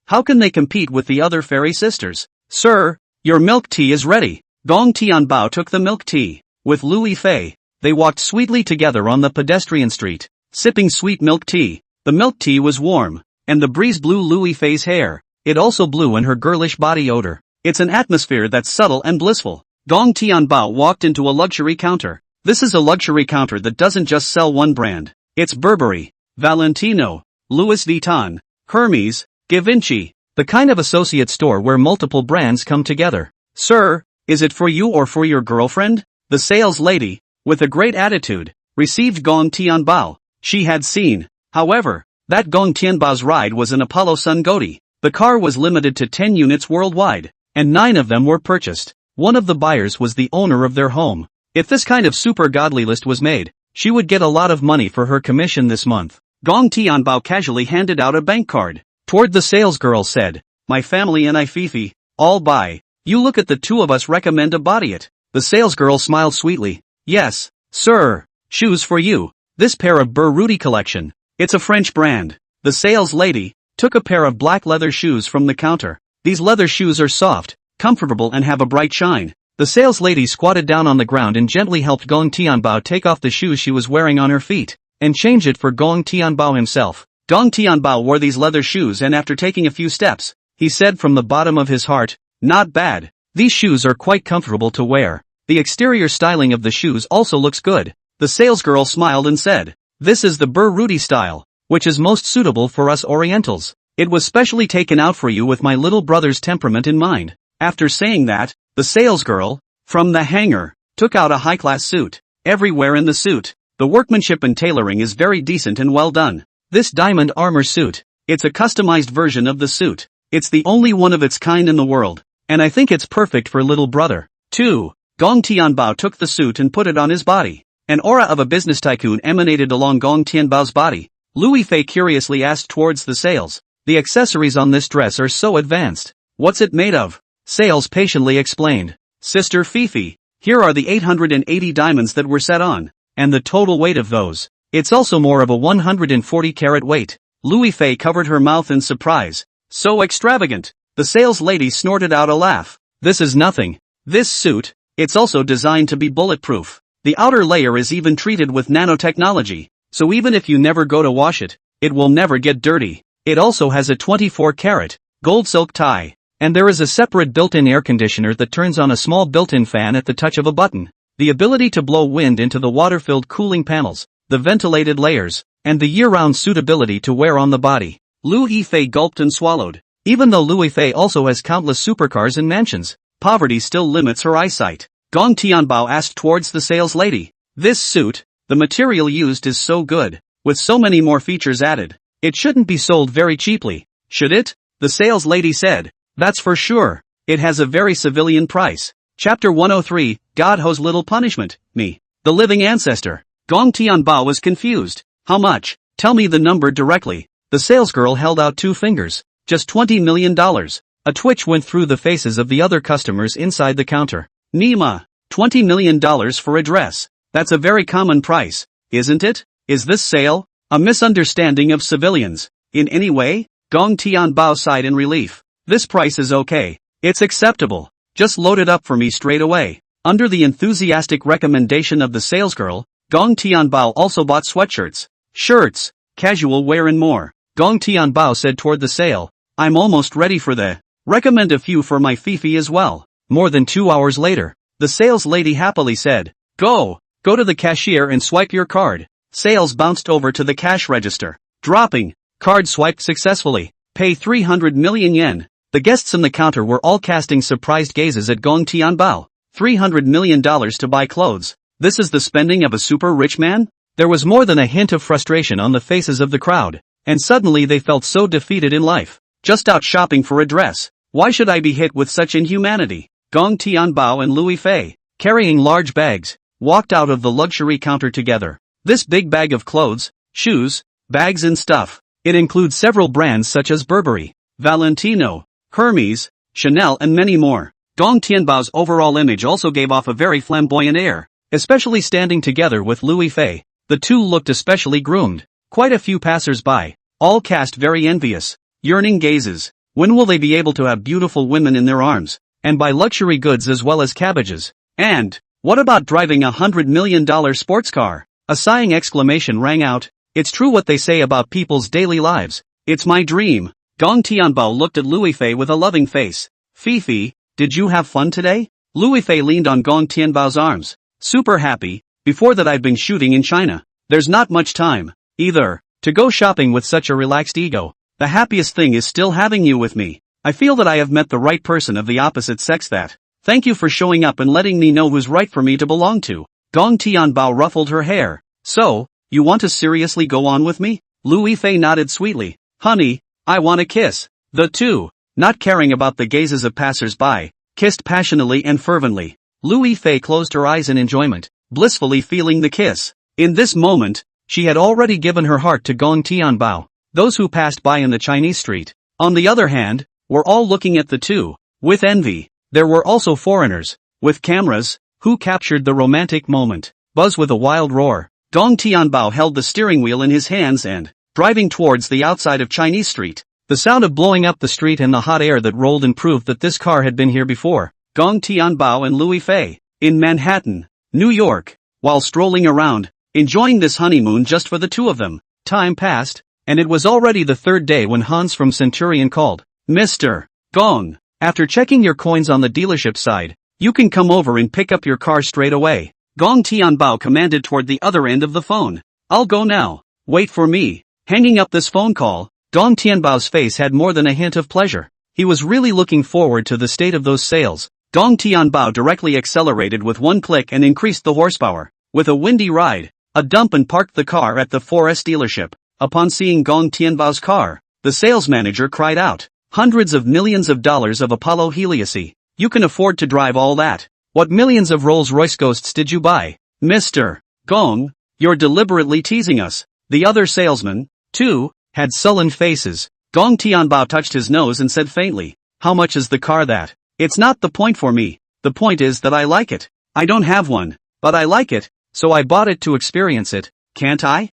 How can they compete with the other fairy sisters? Sir, your milk tea is ready. Gong Tianbao took the milk tea. With Lu Fei, they walked sweetly together on the pedestrian street, sipping sweet milk tea. The milk tea was warm, and the breeze blew Lu Fei's hair. It also blew in her girlish body odor. It's an atmosphere that's subtle and blissful. Gong Tianbao walked into a luxury counter. This is a luxury counter that doesn't just sell one brand. It's Burberry, Valentino, Louis Vuitton, Hermes, Givenchy, the kind of associate store where multiple brands come together. Sir, is it for you or for your girlfriend? The sales lady, with a great attitude, received Gong Tianbao. She had seen, however, that Gong Tianbao's ride was an Apollo Sun Goatee. The car was limited to 10 units worldwide, and 9 of them were purchased. One of the buyers was the owner of their home. If this kind of super godly list was made, she would get a lot of money for her commission this month. Gong Tianbao casually handed out a bank card. Toward the salesgirl said, my family and I Fifi, all buy. You look at the two of us recommend a body it. The salesgirl smiled sweetly. Yes, sir. Shoes for you. This pair of Bertrude collection. It's a French brand. The sales lady took a pair of black leather shoes from the counter. These leather shoes are soft, comfortable and have a bright shine. The sales lady squatted down on the ground and gently helped Gong Tianbao take off the shoes she was wearing on her feet, and change it for Gong Tianbao himself. Gong Tianbao wore these leather shoes and after taking a few steps, he said from the bottom of his heart, not bad. These shoes are quite comfortable to wear. The exterior styling of the shoes also looks good. The salesgirl smiled and said, "This is the Rudy style, which is most suitable for us Orientals. It was specially taken out for you with my little brother's temperament in mind." After saying that, the salesgirl, from the hanger, took out a high-class suit. Everywhere in the suit, the workmanship and tailoring is very decent and well done. This diamond armor suit, it's a customized version of the suit. It's the only one of its kind in the world, and I think it's perfect for little brother. 2. Gong Tianbao took the suit and put it on his body. An aura of a business tycoon emanated along Gong Tianbao's body. Louis Fei curiously asked towards the sales. "The accessories on this dress are so advanced. What's it made of?" Sales patiently explained. "Sister Fifi, here are the 880 diamonds that were set on, and the total weight of those. It's also more of a 140 carat weight." Louis Fei covered her mouth in surprise. "So extravagant." The sales lady snorted out a laugh. "This is nothing. This suit, it's also designed to be bulletproof. The outer layer is even treated with nanotechnology, so even if you never go to wash it, it will never get dirty. It also has a 24 karat gold silk tie, and there is a separate built-in air conditioner that turns on a small built-in fan at the touch of a button. The ability to blow wind into the water-filled cooling panels, the ventilated layers, and the year-round suitability to wear on the body." Louis Fei gulped and swallowed. Even though Louis Fei also has countless supercars and mansions, poverty still limits her eyesight. Gong Tianbao asked towards the sales lady, "This suit, the material used is so good, with so many more features added. It shouldn't be sold very cheaply, should it?" The sales lady said, "That's for sure. It has a very civilian price." Chapter 103, God Ho's Little Punishment, Me, the Living Ancestor. Gong Tianbao was confused. "How much? Tell me the number directly." The salesgirl held out 2 fingers. "Just $20 million. A twitch went through the faces of the other customers inside the counter. "Nima, $20 million for a dress. That's a very common price, isn't it? Is this sale a misunderstanding of civilians in any way?" Gong Tianbao sighed in relief. "This price is okay. It's acceptable. Just load it up for me straight away." Under the enthusiastic recommendation of the salesgirl, Gong Tianbao also bought sweatshirts, shirts, casual wear and more. Gong Tianbao said toward the sale, "I'm almost ready for the. Recommend a few for my Fifi as well." More than 2 hours later, the sales lady happily said, Go to the cashier and swipe your card." Sales bounced over to the cash register. Dropping. Card swiped successfully. Pay 300 million yen. The guests in the counter were all casting surprised gazes at Gong Tianbao. $300 million to buy clothes. This is the spending of a super rich man? There was more than a hint of frustration on the faces of the crowd, and suddenly they felt so defeated in life. Just out shopping for a dress. Why should I be hit with such inhumanity? Gong Tianbao and Louis Fei, carrying large bags, walked out of the luxury counter together. This big bag of clothes, shoes, bags and stuff. It includes several brands such as Burberry, Valentino, Hermes, Chanel and many more. Gong Tianbao's overall image also gave off a very flamboyant air, especially standing together with Louis Fei. The two looked especially groomed. Quite a few passers-by, all cast very envious, yearning gazes. When will they be able to have beautiful women in their arms, and buy luxury goods as well as cabbages? And, what about driving $100 million sports car? A sighing exclamation rang out. It's true what they say about people's daily lives. It's my dream. Gong Tianbao looked at Louis Fei with a loving face. Fifi, did you have fun today? Louis Fei leaned on Gong Tianbao's arms. Super happy. Before that I've been shooting in China. There's not much time, either, to go shopping with such a relaxed ego. The happiest thing is still having you with me. I feel that I have met the right person of the opposite sex that. Thank you for showing up and letting me know who's right for me to belong to. Gong Tianbao ruffled her hair. So, you want to seriously go on with me? Louis Fei nodded sweetly. Honey, I want a kiss. The two, not caring about the gazes of passers-by, kissed passionately and fervently. Louis Fei closed her eyes in enjoyment, blissfully feeling the kiss. In this moment, she had already given her heart to Gong Tianbao. Those who passed by in the Chinese street, on the other hand, were all looking at the two, with envy. There were also foreigners, with cameras, who captured the romantic moment. Buzz with a wild roar, Gong Tianbao held the steering wheel in his hands and, driving towards the outside of Chinese street. The sound of blowing up the street and the hot air that rolled in proved that this car had been here before. Gong Tianbao and Louis Fei, in Manhattan, New York, while strolling around, enjoying this honeymoon just for the two of them. Time passed, and it was already the third day when Hans from Centurion called. Mr. Gong, after checking your coins on the dealership side, you can come over and pick up your car straight away. Gong Tianbao commanded toward the other end of the phone. I'll go now. Wait for me. Hanging up this phone call, Gong Tianbao's face had more than a hint of pleasure. He was really looking forward to the state of those sales. Gong Tianbao directly accelerated with one click and increased the horsepower. With a windy ride, a dump and parked the car at the 4S dealership. Upon seeing Gong Tianbao's car, the sales manager cried out, "Hundreds of millions of dollars of Apollo Heliosy. You can afford to drive all that. What millions of Rolls-Royce Ghosts did you buy? Mr. Gong, you're deliberately teasing us." The other salesmen, too, had sullen faces. Gong Tianbao touched his nose and said faintly, "How much is the car that? It's not the point for me. The point is that I like it. I don't have one, but I like it, so I bought it to experience it. Can't I?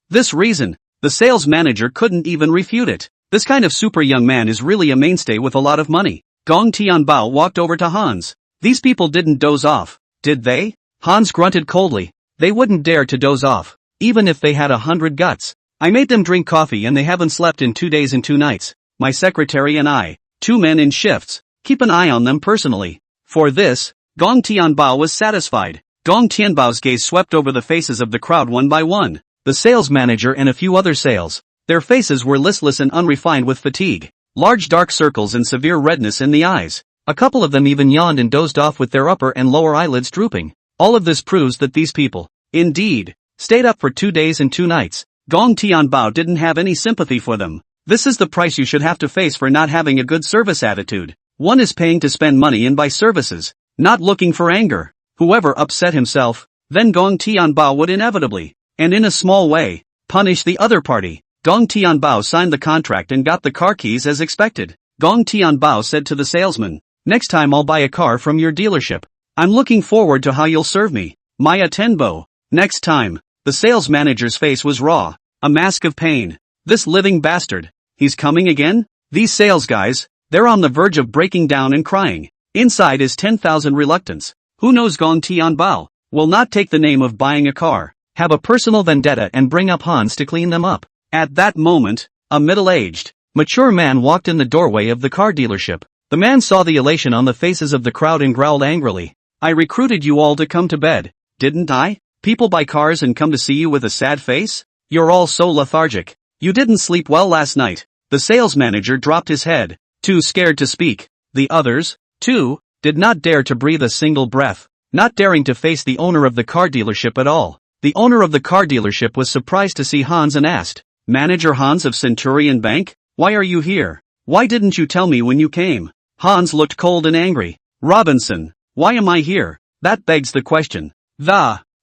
This reason." The sales manager couldn't even refute it. This kind of super young man is really a mainstay with a lot of money. Gong Tianbao walked over to Hans. These people didn't doze off, did they? Hans grunted coldly. They wouldn't dare to doze off, even if they had 100 guts. I made them drink coffee and they haven't slept in 2 days and 2 nights. My secretary and I, 2 men in shifts, keep an eye on them personally. For this, Gong Tianbao was satisfied. Gong Tianbao's gaze swept over the faces of the crowd one by one. The sales manager and a few other sales. Their faces were listless and unrefined with fatigue. Large dark circles and severe redness in the eyes. A couple of them even yawned and dozed off with their upper and lower eyelids drooping. All of this proves that these people, indeed, stayed up for 2 days and 2 nights. Gong Tianbao didn't have any sympathy for them. This is the price you should have to face for not having a good service attitude. One is paying to spend money and buy services, not looking for anger. Whoever upset himself, then Gong Tianbao would inevitably, and in a small way, punish the other party. Gong Tianbao signed the contract and got the car keys as expected. Gong Tianbao said to the salesman, "Next time I'll buy a car from your dealership. I'm looking forward to how you'll serve me. Maya Tenbo." Next time. The sales manager's face was raw, a mask of pain. This living bastard. He's coming again? These sales guys, they're on the verge of breaking down and crying. Inside is 10,000 reluctance. Who knows Gong Tianbao will not take the name of buying a car, have a personal vendetta and bring up Hans to clean them up. At that moment, a middle-aged, mature man walked in the doorway of the car dealership. The man saw the elation on the faces of the crowd and growled angrily. "I recruited you all to come to bed, didn't I? People buy cars and come to see you with a sad face? You're all so lethargic. You didn't sleep well last night." The sales manager dropped his head, too scared to speak. The others, too, did not dare to breathe a single breath, not daring to face the owner of the car dealership at all. The owner of the car dealership was surprised to see Hans and asked, "Manager Hans of Centurion Bank, why are you here? Why didn't you tell me when you came?" Hans looked cold and angry. "Robinson, why am I here? That begs the question.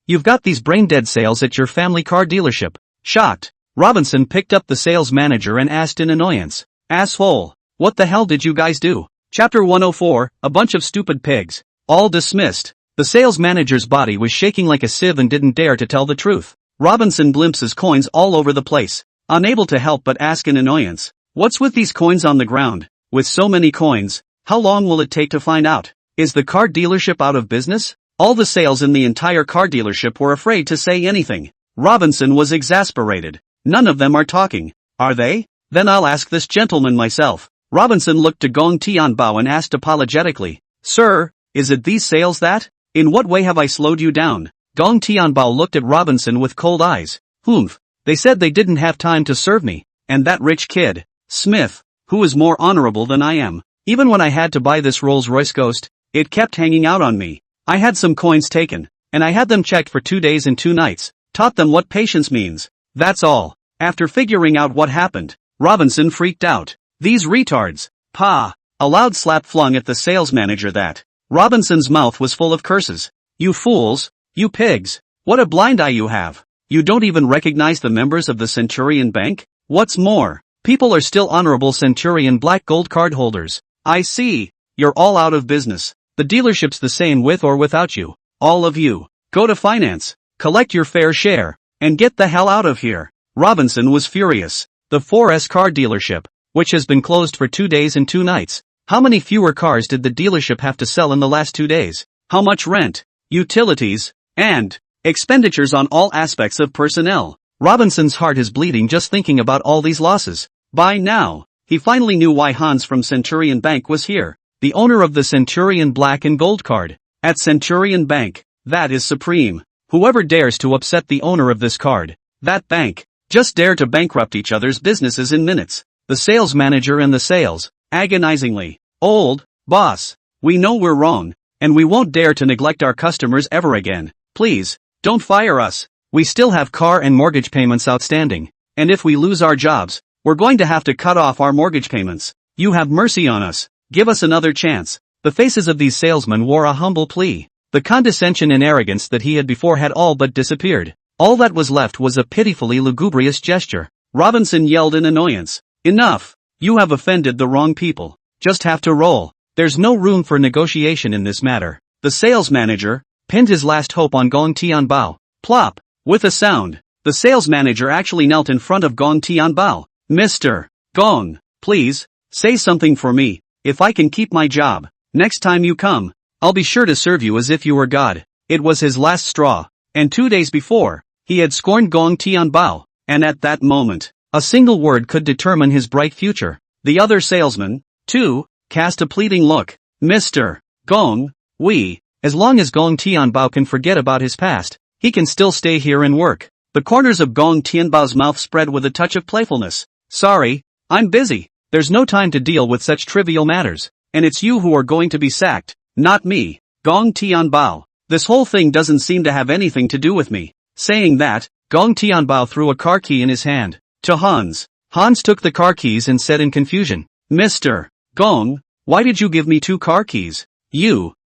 You've got these brain-dead sales at your family car dealership." Shocked, Robinson picked up the sales manager and asked in annoyance, "Asshole, what the hell did you guys do?" Chapter 104, A bunch of stupid pigs. All dismissed. The sales manager's body was shaking like a sieve and didn't dare to tell the truth. Robinson glimpses coins all over the place, unable to help but ask in annoyance, "What's with these coins on the ground? With so many coins, how long will it take to find out? Is the car dealership out of business?" All the sales in the entire car dealership were afraid to say anything. Robinson was exasperated. None of them are talking, are they? Then I'll ask this gentleman myself. Robinson looked to Gong Tianbao and asked apologetically, "Sir, is it these sales that? In what way have I slowed you down?" Gong Tianbao looked at Robinson with cold eyes. "Humph, they said they didn't have time to serve me, and that rich kid, Smith, who is more honorable than I am. Even when I had to buy this Rolls-Royce Ghost, it kept hanging out on me. I had some coins taken, and I had them checked for 2 days and 2 nights, taught them what patience means. That's all." After figuring out what happened, Robinson freaked out. "These retards, pa!" A loud slap flung at the sales manager that. Robinson's mouth was full of curses. "You fools, you pigs, what a blind eye you have. You don't even recognize the members of the Centurion Bank? What's more, people are still honorable Centurion Black Gold card holders. I see, you're all out of business. The dealership's the same with or without you. All of you, go to finance, collect your fair share, and get the hell out of here." Robinson was furious. The 4S car dealership, which has been closed for 2 days and 2 nights. How many fewer cars did the dealership have to sell in the last 2 days? How much rent, utilities, and expenditures on all aspects of personnel? Robinson's heart is bleeding just thinking about all these losses. By now, he finally knew why Hans from Centurion Bank was here. The owner of the Centurion Black and Gold card. At Centurion Bank, that is supreme. Whoever dares to upset the owner of this card, that bank, just dare to bankrupt each other's businesses in minutes. The sales manager and the sales, agonizingly, old boss, we know we're wrong, and we won't dare to neglect our customers ever again. Please, don't fire us. We still have car and mortgage payments outstanding, and if we lose our jobs, we're going to have to cut off our mortgage payments. You have mercy on us. Give us another chance. The faces of these salesmen wore a humble plea. The condescension and arrogance that he had before had all but disappeared. All that was left was a pitifully lugubrious gesture. Robinson yelled in annoyance. Enough! You have offended the wrong people. Just have to roll. There's no room for negotiation in this matter. The sales manager pinned his last hope on Gong Tianbao. Plop! With a sound, the sales manager actually knelt in front of Gong Tianbao. Mr. Gong, please, say something for me. If I can keep my job, next time you come, I'll be sure to serve you as if you were God. It was his last straw, and 2 days before, he had scorned Gong Tianbao, and at that moment, a single word could determine his bright future. The other salesman, too, cast a pleading look. Mr. Gong, as long as Gong Tianbao can forget about his past, he can still stay here and work. The corners of Gong Tianbao's mouth spread with a touch of playfulness. Sorry, I'm busy. There's no time to deal with such trivial matters, and it's you who are going to be sacked, not me. Gong Tianbao, this whole thing doesn't seem to have anything to do with me. Saying that, Gong Tianbao threw a car key in his hand to Hans. Hans took the car keys and said in confusion, Mr. Gong, why did you give me 2 car keys?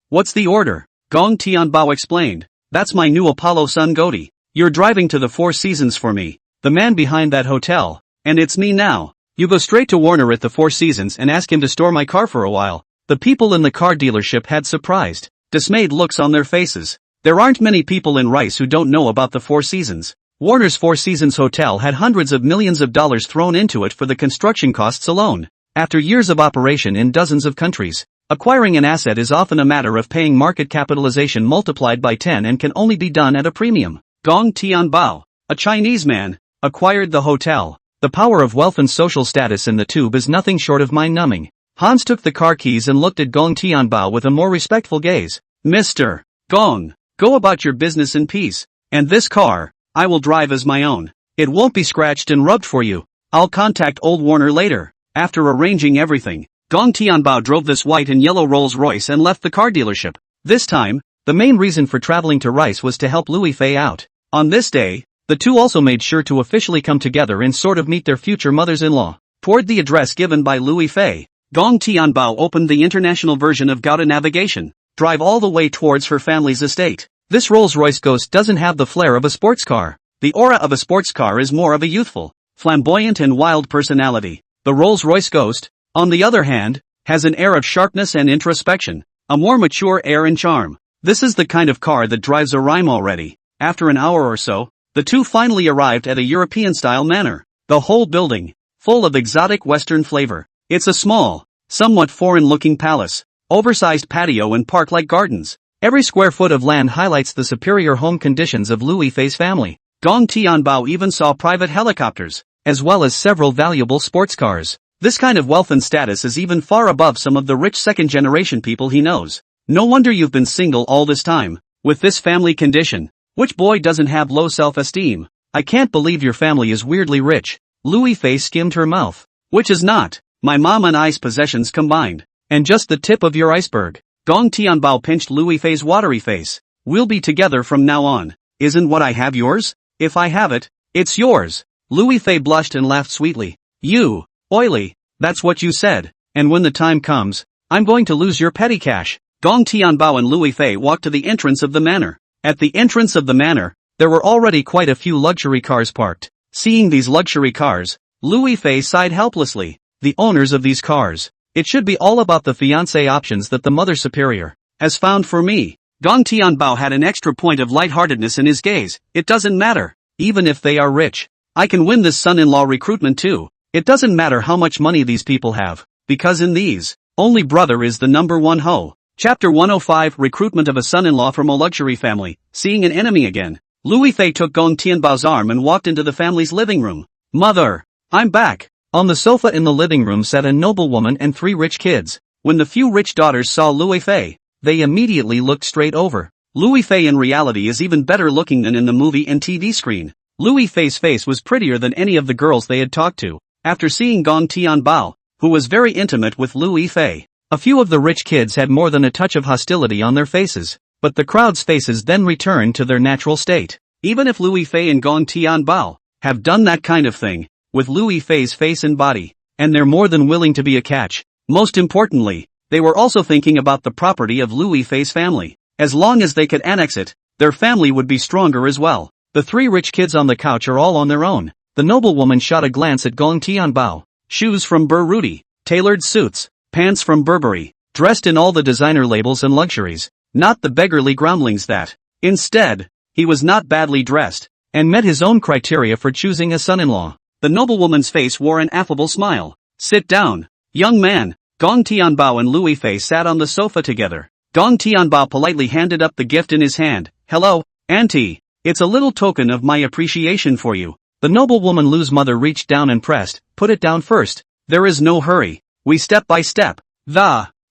What's the order? Gong Tianbao explained. That's my new Apollo Sun Goatee. You're driving to the Four Seasons for me, the man behind that hotel, and it's me now. You go straight to Warner at the Four Seasons and ask him to store my car for a while. The people in the car dealership had surprised, dismayed looks on their faces. There aren't many people in Rice who don't know about the Four Seasons. Warner's Four Seasons Hotel had hundreds of millions of dollars thrown into it for the construction costs alone. After years of operation in dozens of countries, acquiring an asset is often a matter of paying market capitalization multiplied by 10 and can only be done at a premium. Gong Tianbao, a Chinese man, acquired the hotel. The power of wealth and social status in the tube is nothing short of mind-numbing. Hans took the car keys and looked at Gong Tianbao with a more respectful gaze. Mr. Gong, go about your business in peace. And this car, I will drive as my own. It won't be scratched and rubbed for you. I'll contact old Warner later. After arranging everything, Gong Tianbao drove this white and yellow Rolls-Royce and left the car dealership. This time, the main reason for traveling to Rice was to help Louis Fei out. On this day, the two also made sure to officially come together and sort of meet their future mothers-in-law. Toward the address given by Louis Fei, Gong Tianbao opened the international version of Gauda Navigation, drive all the way towards her family's estate. This Rolls-Royce Ghost doesn't have the flair of a sports car. The aura of a sports car is more of a youthful, flamboyant and wild personality. The Rolls-Royce Ghost, on the other hand, has an air of sharpness and introspection, a more mature air and charm. This is the kind of car that drives a rhyme already. After an hour or so, the two finally arrived at a European-style manor. The whole building, full of exotic Western flavor. It's a small, somewhat foreign-looking palace, oversized patio and park-like gardens. Every square foot of land highlights the superior home conditions of Louis Fei's family. Gong Tianbao even saw private helicopters, as well as several valuable sports cars. This kind of wealth and status is even far above some of the rich second-generation people he knows. No wonder you've been single all this time. With this family condition, which boy doesn't have low self-esteem? I can't believe your family is weirdly rich. Louis Fei skimmed her mouth. Which is not. My mom and I's possessions combined. And just the tip of your iceberg. Gong Tianbao pinched Louis Fei's watery face. We'll be together from now on. Isn't what I have yours? If I have it, it's yours. Louis Fei blushed and laughed sweetly. You, oily, that's what you said. And when the time comes, I'm going to lose your petty cash. Gong Tianbao and Louis Fei walked to the entrance of the manor. At the entrance of the manor, there were already quite a few luxury cars parked. Seeing these luxury cars, Louis Fei sighed helplessly. The owners of these cars. It should be all about the fiancé options that the Mother Superior has found for me. Gong Tianbao had an extra point of lightheartedness in his gaze. It doesn't matter, even if they are rich. I can win this son-in-law recruitment too. It doesn't matter how much money these people have, because in these, only brother is the number one hoe. Chapter 105 Recruitment of a Son-in-Law from a Luxury Family. Seeing an enemy again, Louis Fei took Gong Tianbao's arm and walked into the family's living room. Mother, I'm back. On the sofa in the living room sat a noblewoman and 3 rich kids. When the few rich daughters saw Louis Fei, they immediately looked straight over Louis Fei in reality is even better looking than in the movie and TV screen. Louis Fei's face was prettier than any of the girls they had talked to. After seeing Gong Tianbao, who was very intimate with Louis Fei, a few of the rich kids had more than a touch of hostility on their faces, but the crowd's faces then returned to their natural state. Even if Louis Fei and Gong Tianbao have done that kind of thing, with Louis Fei's face and body, and they're more than willing to be a catch. Most importantly, they were also thinking about the property of Louis Fei's family. As long as they could annex it, their family would be stronger as well. The three rich kids on the couch are all on their own. The noblewoman shot a glance at Gong Tianbao. Shoes from Burruti, tailored suits, pants from Burberry, dressed in all the designer labels and luxuries, not the beggarly groundlings that. Instead, he was not badly dressed, and met his own criteria for choosing a son-in-law. The noblewoman's face wore an affable smile. Sit down, young man. Gong Tianbao and Louis Fei sat on the sofa together. Gong Tianbao politely handed up the gift in his hand. Hello, auntie. It's a little token of my appreciation for you. The noblewoman Lu's mother reached down and pressed. Put it down first. There is no hurry. We step by step.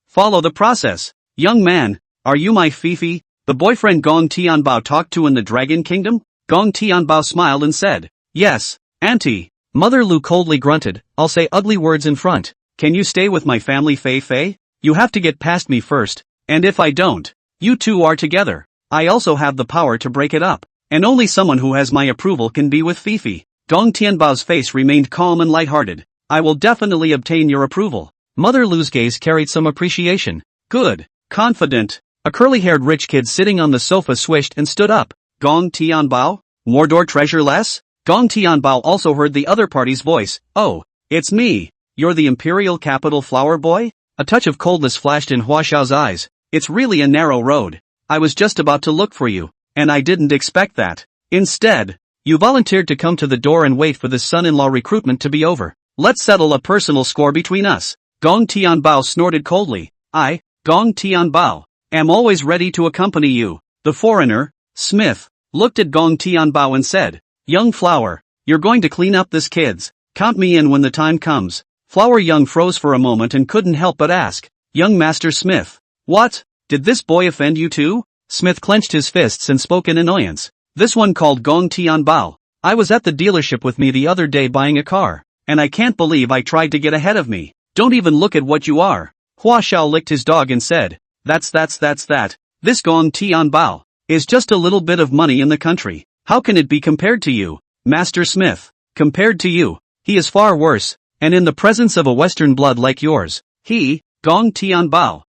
Follow the process. Young man, are you my Fifi, the boyfriend Gong Tianbao talked to in the Dragon Kingdom? Gong Tianbao smiled and said, yes, auntie. Mother Lu coldly grunted. I'll say ugly words in front. Can you stay with my family Fei Fei? You have to get past me first, and if I don't, you two are together. I also have the power to break it up, and only someone who has my approval can be with Fifi. Gong Tianbao's face remained calm and lighthearted. I will definitely obtain your approval. Mother Lu's gaze carried some appreciation. Good. Confident. A curly-haired rich kid sitting on the sofa swished and stood up. Gong Tianbao? Mordor treasure-less? Gong Tianbao also heard the other party's voice. Oh, it's me. You're the imperial capital flower boy? A touch of coldness flashed in Hua Xiao's eyes. It's really a narrow road. I was just about to look for you, and I didn't expect that. Instead, you volunteered to come to the door and wait for this son-in-law recruitment to be over. Let's settle a personal score between us. Gong Tianbao snorted coldly. I, Gong Tianbao, am always ready to accompany you. The foreigner, Smith, looked at Gong Tianbao and said, Young Flower, you're going to clean up this kids. Count me in when the time comes. Flower Young froze for a moment and couldn't help but ask, Young Master Smith, what? Did this boy offend you too? Smith clenched his fists and spoke in annoyance. This one called Gong Tianbao. I was at the dealership with me the other day buying a car, and I can't believe I tried to get ahead of me. Don't even look at what you are. Hua Xiao licked his dog and said, That's that. This Gong Tianbao is just a little bit of money in the country. How can it be compared to you, Master Smith? Compared to you, he is far worse, and in the presence of a Western blood like yours, he, Gong Tianbao,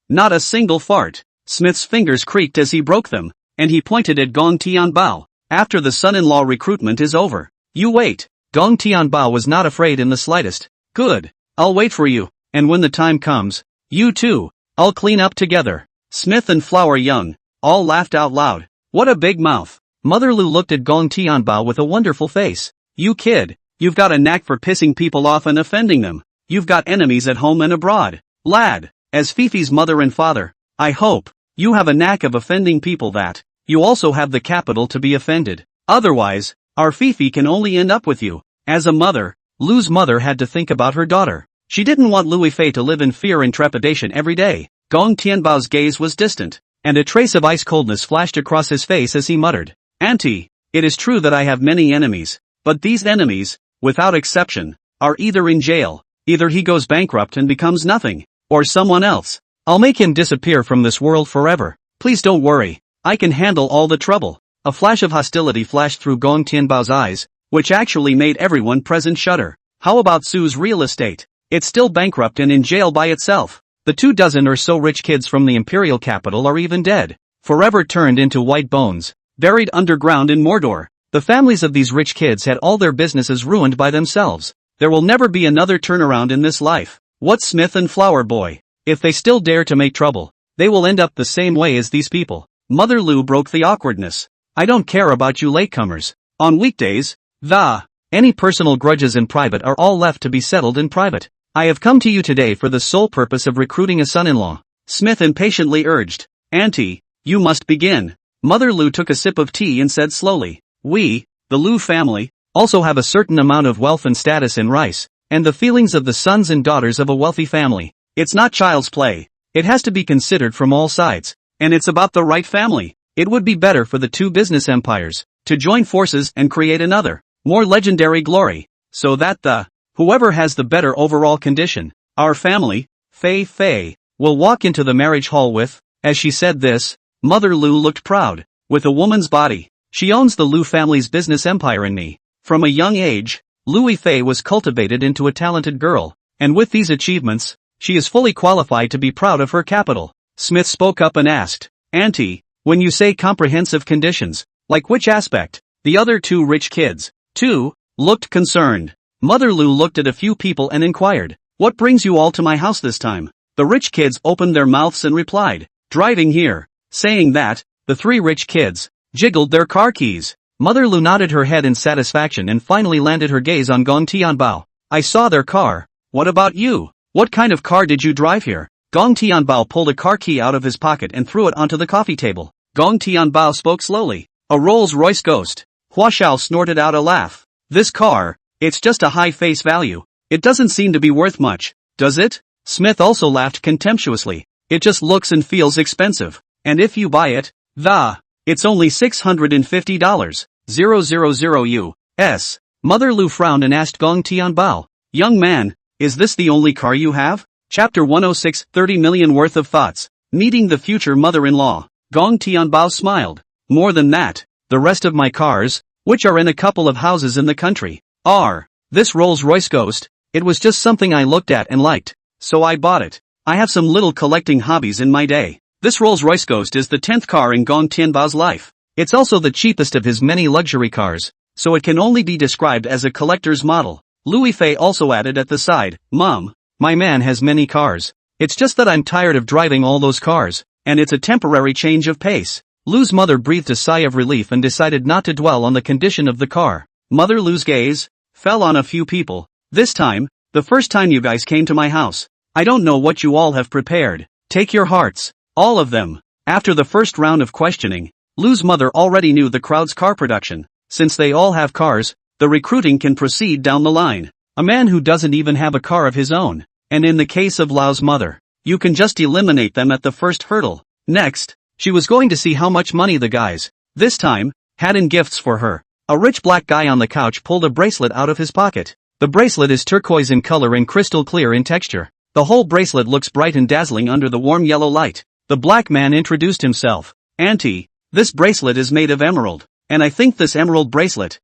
not a single fart. Smith's fingers creaked as he broke them, and he pointed at Gong Tianbao. After the son-in-law recruitment is over, you wait. Gong Tianbao was not afraid in the slightest. Good, I'll wait for you, and when the time comes, you two, I'll clean up together. Smith and Flower Young all laughed out loud. What a big mouth. Mother Lu looked at Gong Tianbao with a wonderful face. You kid, you've got a knack for pissing people off and offending them. You've got enemies at home and abroad. Lad, as Fifi's mother and father, I hope you have a knack of offending people that you also have the capital to be offended. Otherwise, our Fifi can only end up with you. As a mother, Lu's mother had to think about her daughter. She didn't want Louis Fei to live in fear and trepidation every day. Gong Tianbao's gaze was distant, and a trace of ice coldness flashed across his face as he muttered, Auntie, it is true that I have many enemies, but these enemies, without exception, are either in jail, either he goes bankrupt and becomes nothing, or someone else. I'll make him disappear from this world forever. Please don't worry, I can handle all the trouble. A flash of hostility flashed through Gong Tianbao's eyes, which actually made everyone present shudder. How about Sue's real estate? It's still bankrupt and in jail by itself. The 24 or so rich kids from the imperial capital are even dead, forever turned into white bones, buried underground in Mordor. The families of these rich kids had all their businesses ruined by themselves. There will never be another turnaround in this life. What Smith and Flower Boy? If they still dare to make trouble, they will end up the same way as these people. Mother Lu broke the awkwardness. I don't care about you latecomers. On weekdays, any personal grudges in private are all left to be settled in private. I have come to you today for the sole purpose of recruiting a son-in-law. Smith impatiently urged. Auntie, you must begin. Mother Lu took a sip of tea and said slowly, we, the Lu family, also have a certain amount of wealth and status in rice, and the feelings of the sons and daughters of a wealthy family. It's not child's play. It has to be considered from all sides. And it's about the right family. It would be better for the two business empires to join forces and create another, more legendary glory, so that whoever has the better overall condition, our family, Fei, will walk into the marriage hall with. As she said this, Mother Lu looked proud. With a woman's body, she owns the Lu family's business empire in me. From a young age, Lu Fei was cultivated into a talented girl, and with these achievements, she is fully qualified to be proud of her capital. Smith spoke up and asked, Auntie, when you say comprehensive conditions, like which aspect? The other two rich kids, too, looked concerned. Mother Lu looked at a few people and inquired, what brings you all to my house this time? The rich kids opened their mouths and replied, driving here. Saying that, the three rich kids jiggled their car keys. Mother Lu nodded her head in satisfaction and finally landed her gaze on Gong Tianbao. I saw their car. What about you? What kind of car did you drive here? Gong Tianbao pulled a car key out of his pocket and threw it onto the coffee table. Gong Tianbao spoke slowly. A Rolls-Royce Ghost. Hua Xiao snorted out a laugh. This car, it's just a high face value. It doesn't seem to be worth much, does it? Smith also laughed contemptuously. It just looks and feels expensive. And if you buy it, it's only $650. 000 US. Mother Lu frowned and asked Gong Tianbao, young man, is this the only car you have? Chapter 106, 30 million worth of thoughts. Meeting the future mother-in-law. Gong Tianbao smiled. More than that, the rest of my cars, which are in a couple of houses in the country, are. This Rolls-Royce Ghost, it was just something I looked at and liked, so I bought it. I have some little collecting hobbies in my day. This Rolls-Royce Ghost is the 10th car in Gong Tianbao's life. It's also the cheapest of his many luxury cars, so it can only be described as a collector's model. Lu Fei also added at the side, Mom, my man has many cars. It's just that I'm tired of driving all those cars, and it's a temporary change of pace. Lu's mother breathed a sigh of relief and decided not to dwell on the condition of the car. Mother Lu's gaze fell on a few people. This time, the first time you guys came to my house. I don't know what you all have prepared. Take your hearts. All of them. After the first round of questioning, Lu's mother already knew the crowd's car production. Since they all have cars, the recruiting can proceed down the line. A man who doesn't even have a car of his own. And in the case of Lau's mother, you can just eliminate them at the first hurdle. Next, she was going to see how much money the guys, this time, had in gifts for her. A rich black guy on the couch pulled a bracelet out of his pocket. The bracelet is turquoise in color and crystal clear in texture. The whole bracelet looks bright and dazzling under the warm yellow light. The black man introduced himself. Auntie, this bracelet is made of emerald, and I think this emerald bracelet,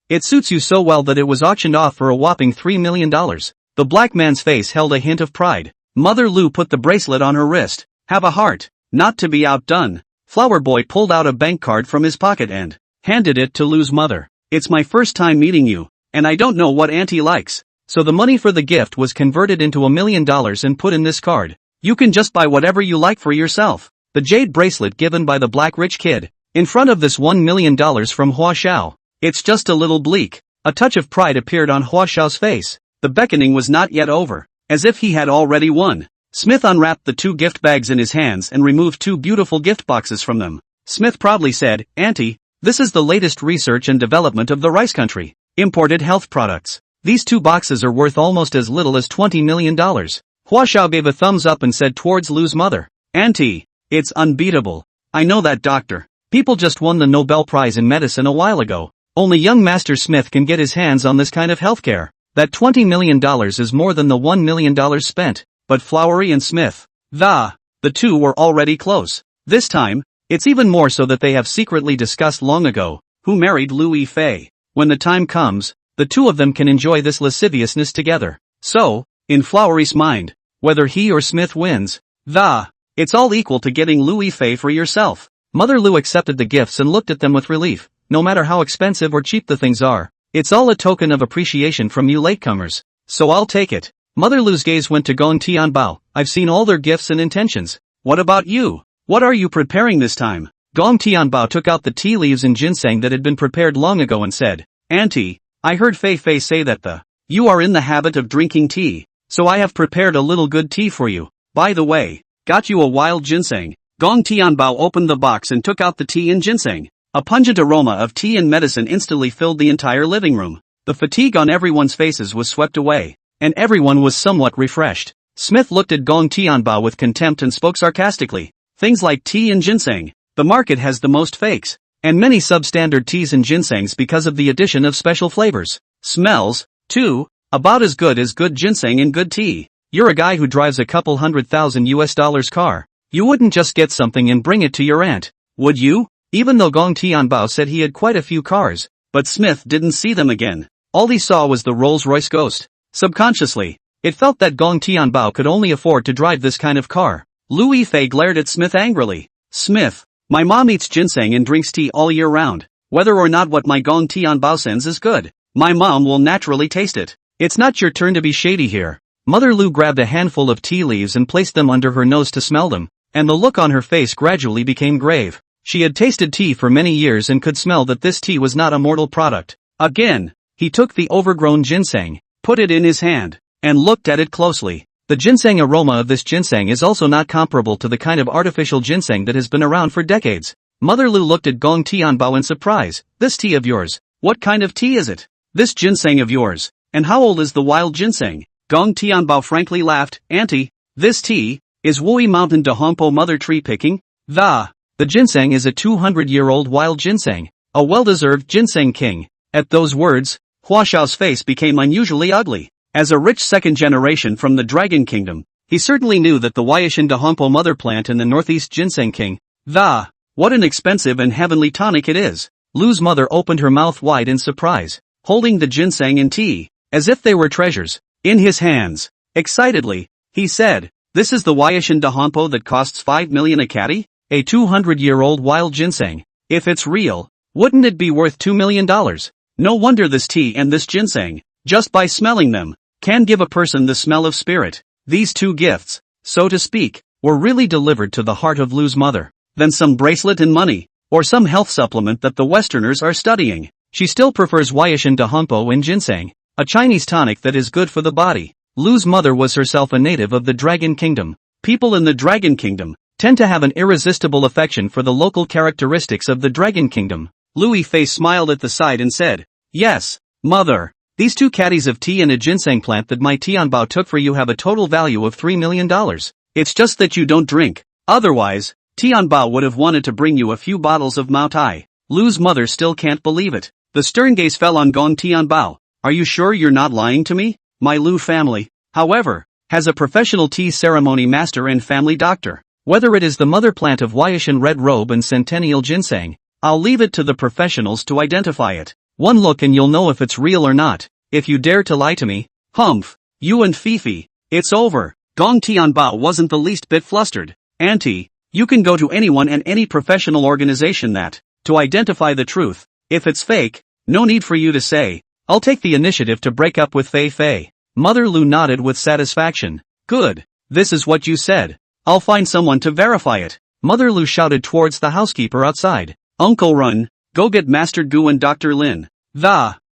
it suits you so well that it was auctioned off for a whopping $3 million. The black man's face held a hint of pride. Mother Lu put the bracelet on her wrist. Have a heart, not to be outdone. Flower Boy pulled out a bank card from his pocket and handed it to Lu's mother. It's my first time meeting you, and I don't know what Auntie likes. So the money for the gift was converted into $1 million and put in this card. You can just buy whatever you like for yourself. The jade bracelet given by the black rich kid, in front of this $1 million from Hua Xiao. It's just a little bleak. A touch of pride appeared on Hua Xiao's face. The beckoning was not yet over, as if he had already won. Smith unwrapped the two gift bags in his hands and removed two beautiful gift boxes from them. Smith proudly said, Auntie, this is the latest research and development of the rice country. Imported health products. These two boxes are worth almost as little as $20 million. Hua Xiao gave a thumbs up and said towards Lu's mother, Auntie, it's unbeatable. I know that, doctor. People just won the Nobel Prize in medicine a while ago. Only young Master Smith can get his hands on this kind of healthcare. That $20 million is more than the $1 million spent. But Flowery and Smith, the two were already close. This time, it's even more so that they have secretly discussed long ago who married Lu Fei. When the time comes, the two of them can enjoy this lasciviousness together. So, in Flowery's mind, whether he or Smith wins, it's all equal to getting Lu Fei for yourself. Mother Lu accepted the gifts and looked at them with relief. No matter how expensive or cheap the things are, it's all a token of appreciation from you latecomers. So I'll take it. Mother Lu's gaze went to Gong Tianbao. I've seen all their gifts and intentions. What about you? What are you preparing this time? Gong Tianbao took out the tea leaves and ginseng that had been prepared long ago and said, Auntie, I heard Fei Fei say that you are in the habit of drinking tea, so I have prepared a little good tea for you. By the way, got you a wild ginseng. Gong Tianbao opened the box and took out the tea and ginseng. A pungent aroma of tea and medicine instantly filled the entire living room. The fatigue on everyone's faces was swept away, and everyone was somewhat refreshed. Smith looked at Gong Tianbao with contempt and spoke sarcastically. Things like tea and ginseng. The market has the most fakes, and many substandard teas and ginsengs because of the addition of special flavors. Smells, too, about as good ginseng and good tea. You're a guy who drives a couple $100,000 car. You wouldn't just get something and bring it to your aunt, would you? Even though Gong Tianbao said he had quite a few cars, but Smith didn't see them again. All he saw was the Rolls-Royce Ghost. Subconsciously, it felt that Gong Tianbao could only afford to drive this kind of car. Lu Yifei glared at Smith angrily. Smith, my mom eats ginseng and drinks tea all year round. Whether or not what my Gong Tianbao sends is good, my mom will naturally taste it. It's not your turn to be shady here. Mother Lu grabbed a handful of tea leaves and placed them under her nose to smell them, and the look on her face gradually became grave. She had tasted tea for many years and could smell that this tea was not a mortal product. Again, he took the overgrown ginseng, put it in his hand, and looked at it closely. The ginseng aroma of this ginseng is also not comparable to the kind of artificial ginseng that has been around for decades. Mother Lu looked at Gong Tianbao in surprise. This tea of yours, what kind of tea is it? This ginseng of yours, and how old is the wild ginseng? Gong Tianbao frankly laughed. Auntie, this tea, is Wui Mountain Dahompo mother tree picking? The ginseng is a 200-year-old wild ginseng, a well-deserved ginseng king. At those words, Hua Xiao's face became unusually ugly. As a rich second generation from the Dragon Kingdom, he certainly knew that the Wyashin Dahompo mother plant in the northeast ginseng king. What an expensive and heavenly tonic it is. Lu's mother opened her mouth wide in surprise, holding the ginseng and tea, as if they were treasures, in his hands. Excitedly, he said, this is the Wyashin Dahompo that costs 5 million a caddy? A 200-year-old wild ginseng. If it's real, wouldn't it be worth $2 million? No wonder this tea and this ginseng, just by smelling them, can give a person the smell of spirit. These two gifts, so to speak, were really delivered to the heart of Lu's mother. Then some bracelet and money, or some health supplement that the Westerners are studying. She still prefers Wyashin Dahompo and ginseng, a Chinese tonic that is good for the body. Lu's mother was herself a native of the Dragon Kingdom. People in the Dragon Kingdom tend to have an irresistible affection for the local characteristics of the Dragon Kingdom. Lu Yifei smiled at the side and said, yes, mother, these two caddies of tea and a ginseng plant that my Tianbao took for you have a total value of $3 million. It's just that you don't drink. Otherwise, Tianbao would have wanted to bring you a few bottles of Mao Tai. Lu's mother still can't believe it. The stern gaze fell on Gong Tianbao. Are you sure you're not lying to me? My Lu family, however, has a professional tea ceremony master and family doctor. Whether it is the mother plant of Wyashin red robe and centennial ginseng, I'll leave it to the professionals to identify it. One look and you'll know if it's real or not. If you dare to lie to me, humph, you and Fifi, it's over. Gong Tianbao wasn't the least bit flustered. Auntie, you can go to anyone and any professional organization to identify the truth. If it's fake, no need for you to say, I'll take the initiative to break up with Fei Fei. Mother Lu nodded with satisfaction. Good, this is what you said. I'll find someone to verify it. Mother Lu shouted towards the housekeeper outside. Uncle Run, go get Master Gu and Dr. Lin.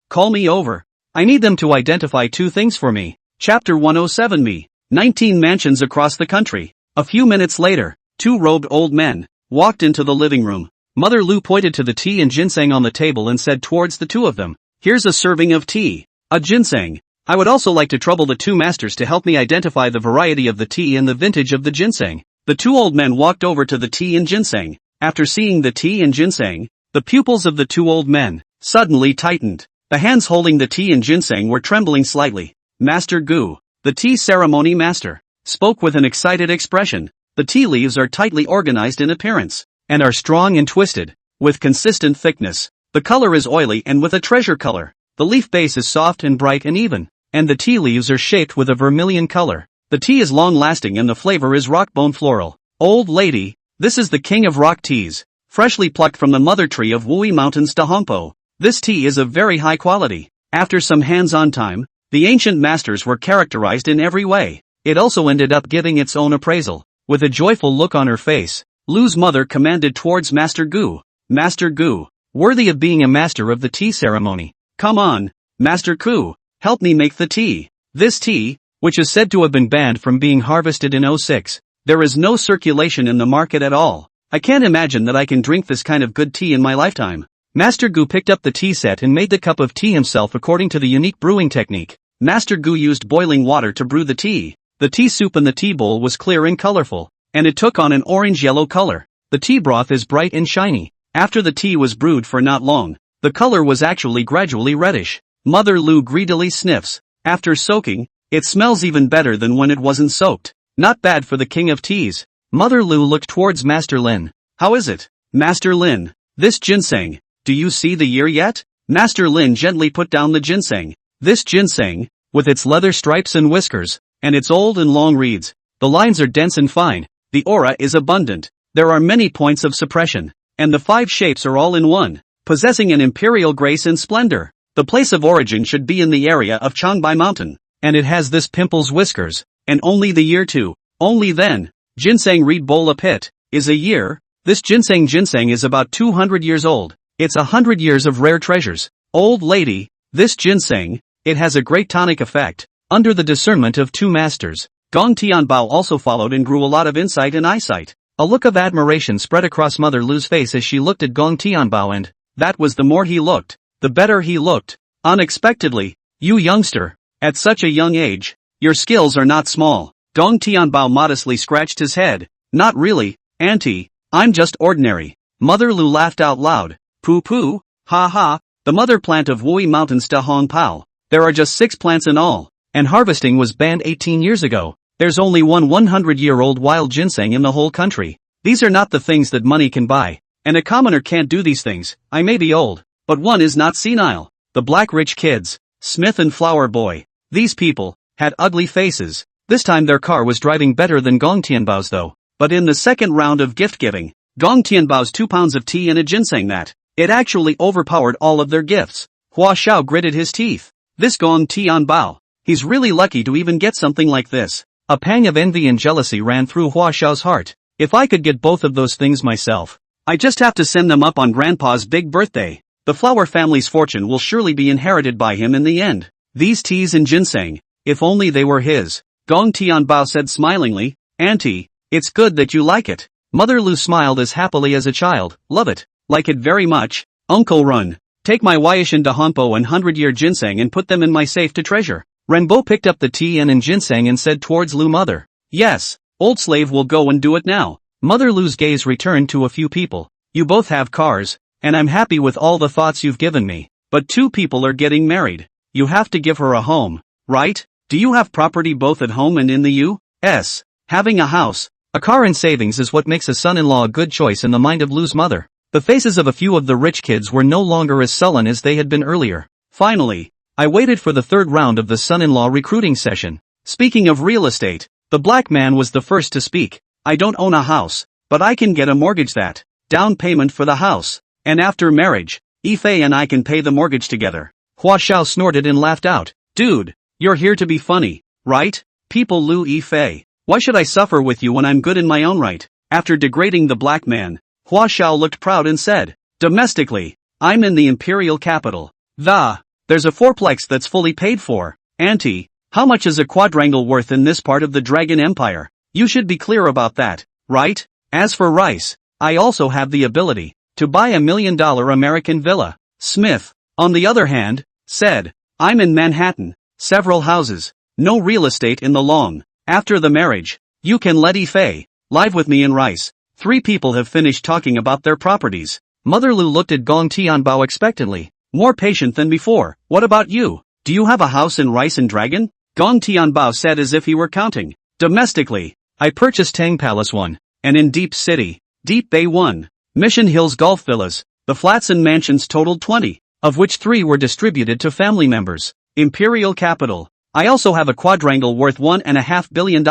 Call me over. I need them to identify two things for me. Chapter 107 Me. 19 mansions across the country. A few minutes later, two robed old men walked into the living room. Mother Lu pointed to the tea and ginseng on the table and said towards the two of them, here's a serving of tea, a ginseng. I would also like to trouble the two masters to help me identify the variety of the tea and the vintage of the ginseng. The two old men walked over to the tea and ginseng. After seeing the tea and ginseng, the pupils of the two old men suddenly tightened. The hands holding the tea and ginseng were trembling slightly. Master Gu, the tea ceremony master, spoke with an excited expression. The tea leaves are tightly organized in appearance, and are strong and twisted, with consistent thickness. The color is oily and with a treasure color. The leaf base is soft and bright and even, and the tea leaves are shaped with a vermilion color. The tea is long-lasting and the flavor is rock-bone floral. Old lady, this is the king of rock teas, freshly plucked from the mother tree of Wui Mountains Dahompo. This tea is of very high quality. After some hands-on time, the ancient masters were characterized in every way. It also ended up giving its own appraisal. With a joyful look on her face, Lu's mother commanded towards Master Gu. Master Gu, worthy of being a master of the tea ceremony. Come on, Master Gu, help me make the tea. This tea, which is said to have been banned from being harvested in '06, there is no circulation in the market at all. I can't imagine that I can drink this kind of good tea in my lifetime. Master Gu picked up the tea set and made the cup of tea himself according to the unique brewing technique. Master Gu used boiling water to brew the tea. The tea soup in the tea bowl was clear and colorful. and it took on an orange-yellow color. The tea broth is bright and shiny. After the tea was brewed for not long, the color was actually gradually reddish. Mother Lu greedily sniffs. After soaking, it smells even better than when it wasn't soaked. Not bad for the king of teas. Mother Lu looked towards Master Lin. How is it, Master Lin? This ginseng, do you see the year yet? Master Lin gently put down the ginseng. This ginseng, with its leather stripes and whiskers, and its old and long reeds, the lines are dense and fine, the aura is abundant, there are many points of suppression, and the 5 shapes are all in one, possessing an imperial grace and splendor. The place of origin should be in the area of Changbai Mountain, and it has this pimple's whiskers, and only the year too. Only then. Ginseng read bowl a pit, is a year. This ginseng is about 200 years old. It's 100 years of rare treasures. Old lady, this ginseng, it has a great tonic effect. Under the discernment of 2 masters, Gong Tianbao also followed and grew a lot of insight and eyesight. A look of admiration spread across Mother Lu's face as she looked at Gong Tianbao, and that was the more he looked, the better he looked. Unexpectedly, you youngster, at such a young age, your skills are not small. Gong Tianbao modestly scratched his head. Not really, auntie, I'm just ordinary. Mother Lu laughed out loud. Pooh, ha ha, the mother plant of Wui Mountains Da Hong Pao. There are just 6 plants in all, and harvesting was banned 18 years ago. There's only one 100-year-old wild ginseng in the whole country. These are not the things that money can buy, and a commoner can't do these things. I may be old, but one is not senile. The black rich kids, Smith and Flower Boy, these people, had ugly faces. This time their car was driving better than Gong Tianbao's though. But in the second round of gift giving, Gong Tianbao's 2 pounds of tea and a ginseng that, it actually overpowered all of their gifts. Hua Xiao gritted his teeth. This Gong Tianbao, he's really lucky to even get something like this. A pang of envy and jealousy ran through Hua Xiao's heart. If I could get both of those things myself, I just have to send them up on Grandpa's big birthday. The Flower family's fortune will surely be inherited by him in the end. These teas and ginseng, if only they were his. Gong Tianbao said smilingly, Auntie, it's good that you like it. Mother Lu smiled as happily as a child. Love it. Like it very much. Uncle Run, take my Wyashan Dahanpo and 100-year ginseng and put them in my safe to treasure. Renbo picked up the tea and ginseng and said towards Lu Mother. Yes, old slave will go and do it now. Mother Lu's gaze returned to a few people. You both have cars, and I'm happy with all the thoughts you've given me. But 2 people are getting married. You have to give her a home, right? Do you have property both at home and in the U.S.? Having a house, a car and savings is what makes a son-in-law a good choice in the mind of Lu's mother. The faces of a few of the rich kids were no longer as sullen as they had been earlier. Finally, I waited for the 3rd round of the son-in-law recruiting session. Speaking of real estate, the black man was the first to speak. I don't own a house, but I can get a mortgage that, down payment for the house, and after marriage, Ife and I can pay the mortgage together. Hua Xiao snorted and laughed out. Dude, you're here to be funny, right? People Lu Ife, why should I suffer with you when I'm good in my own right? After degrading the black man, Hua Xiao looked proud and said, domestically, I'm in the imperial capital. There's a 4-plex that's fully paid for. Auntie, how much is a quadrangle worth in this part of the Dragon Empire? You should be clear about that, right? As for rice, I also have the ability to buy $1 million American villa. Smith, on the other hand, said, I'm in Manhattan, several houses, no real estate in the long. After the marriage, you can let Ife live with me in rice. 3 people have finished talking about their properties. Mother Lu looked at Gong Tianbao expectantly. More patient than before. What about you? Do you have a house in Rice and Dragon? Gong Tianbao said as if he were counting. Domestically, I purchased Tang Palace 1, and in Deep City, Deep Bay 1, Mission Hills Golf Villas, the flats and mansions totaled 20, of which 3 were distributed to family members. Imperial capital. I also have a quadrangle worth $1.5 billion.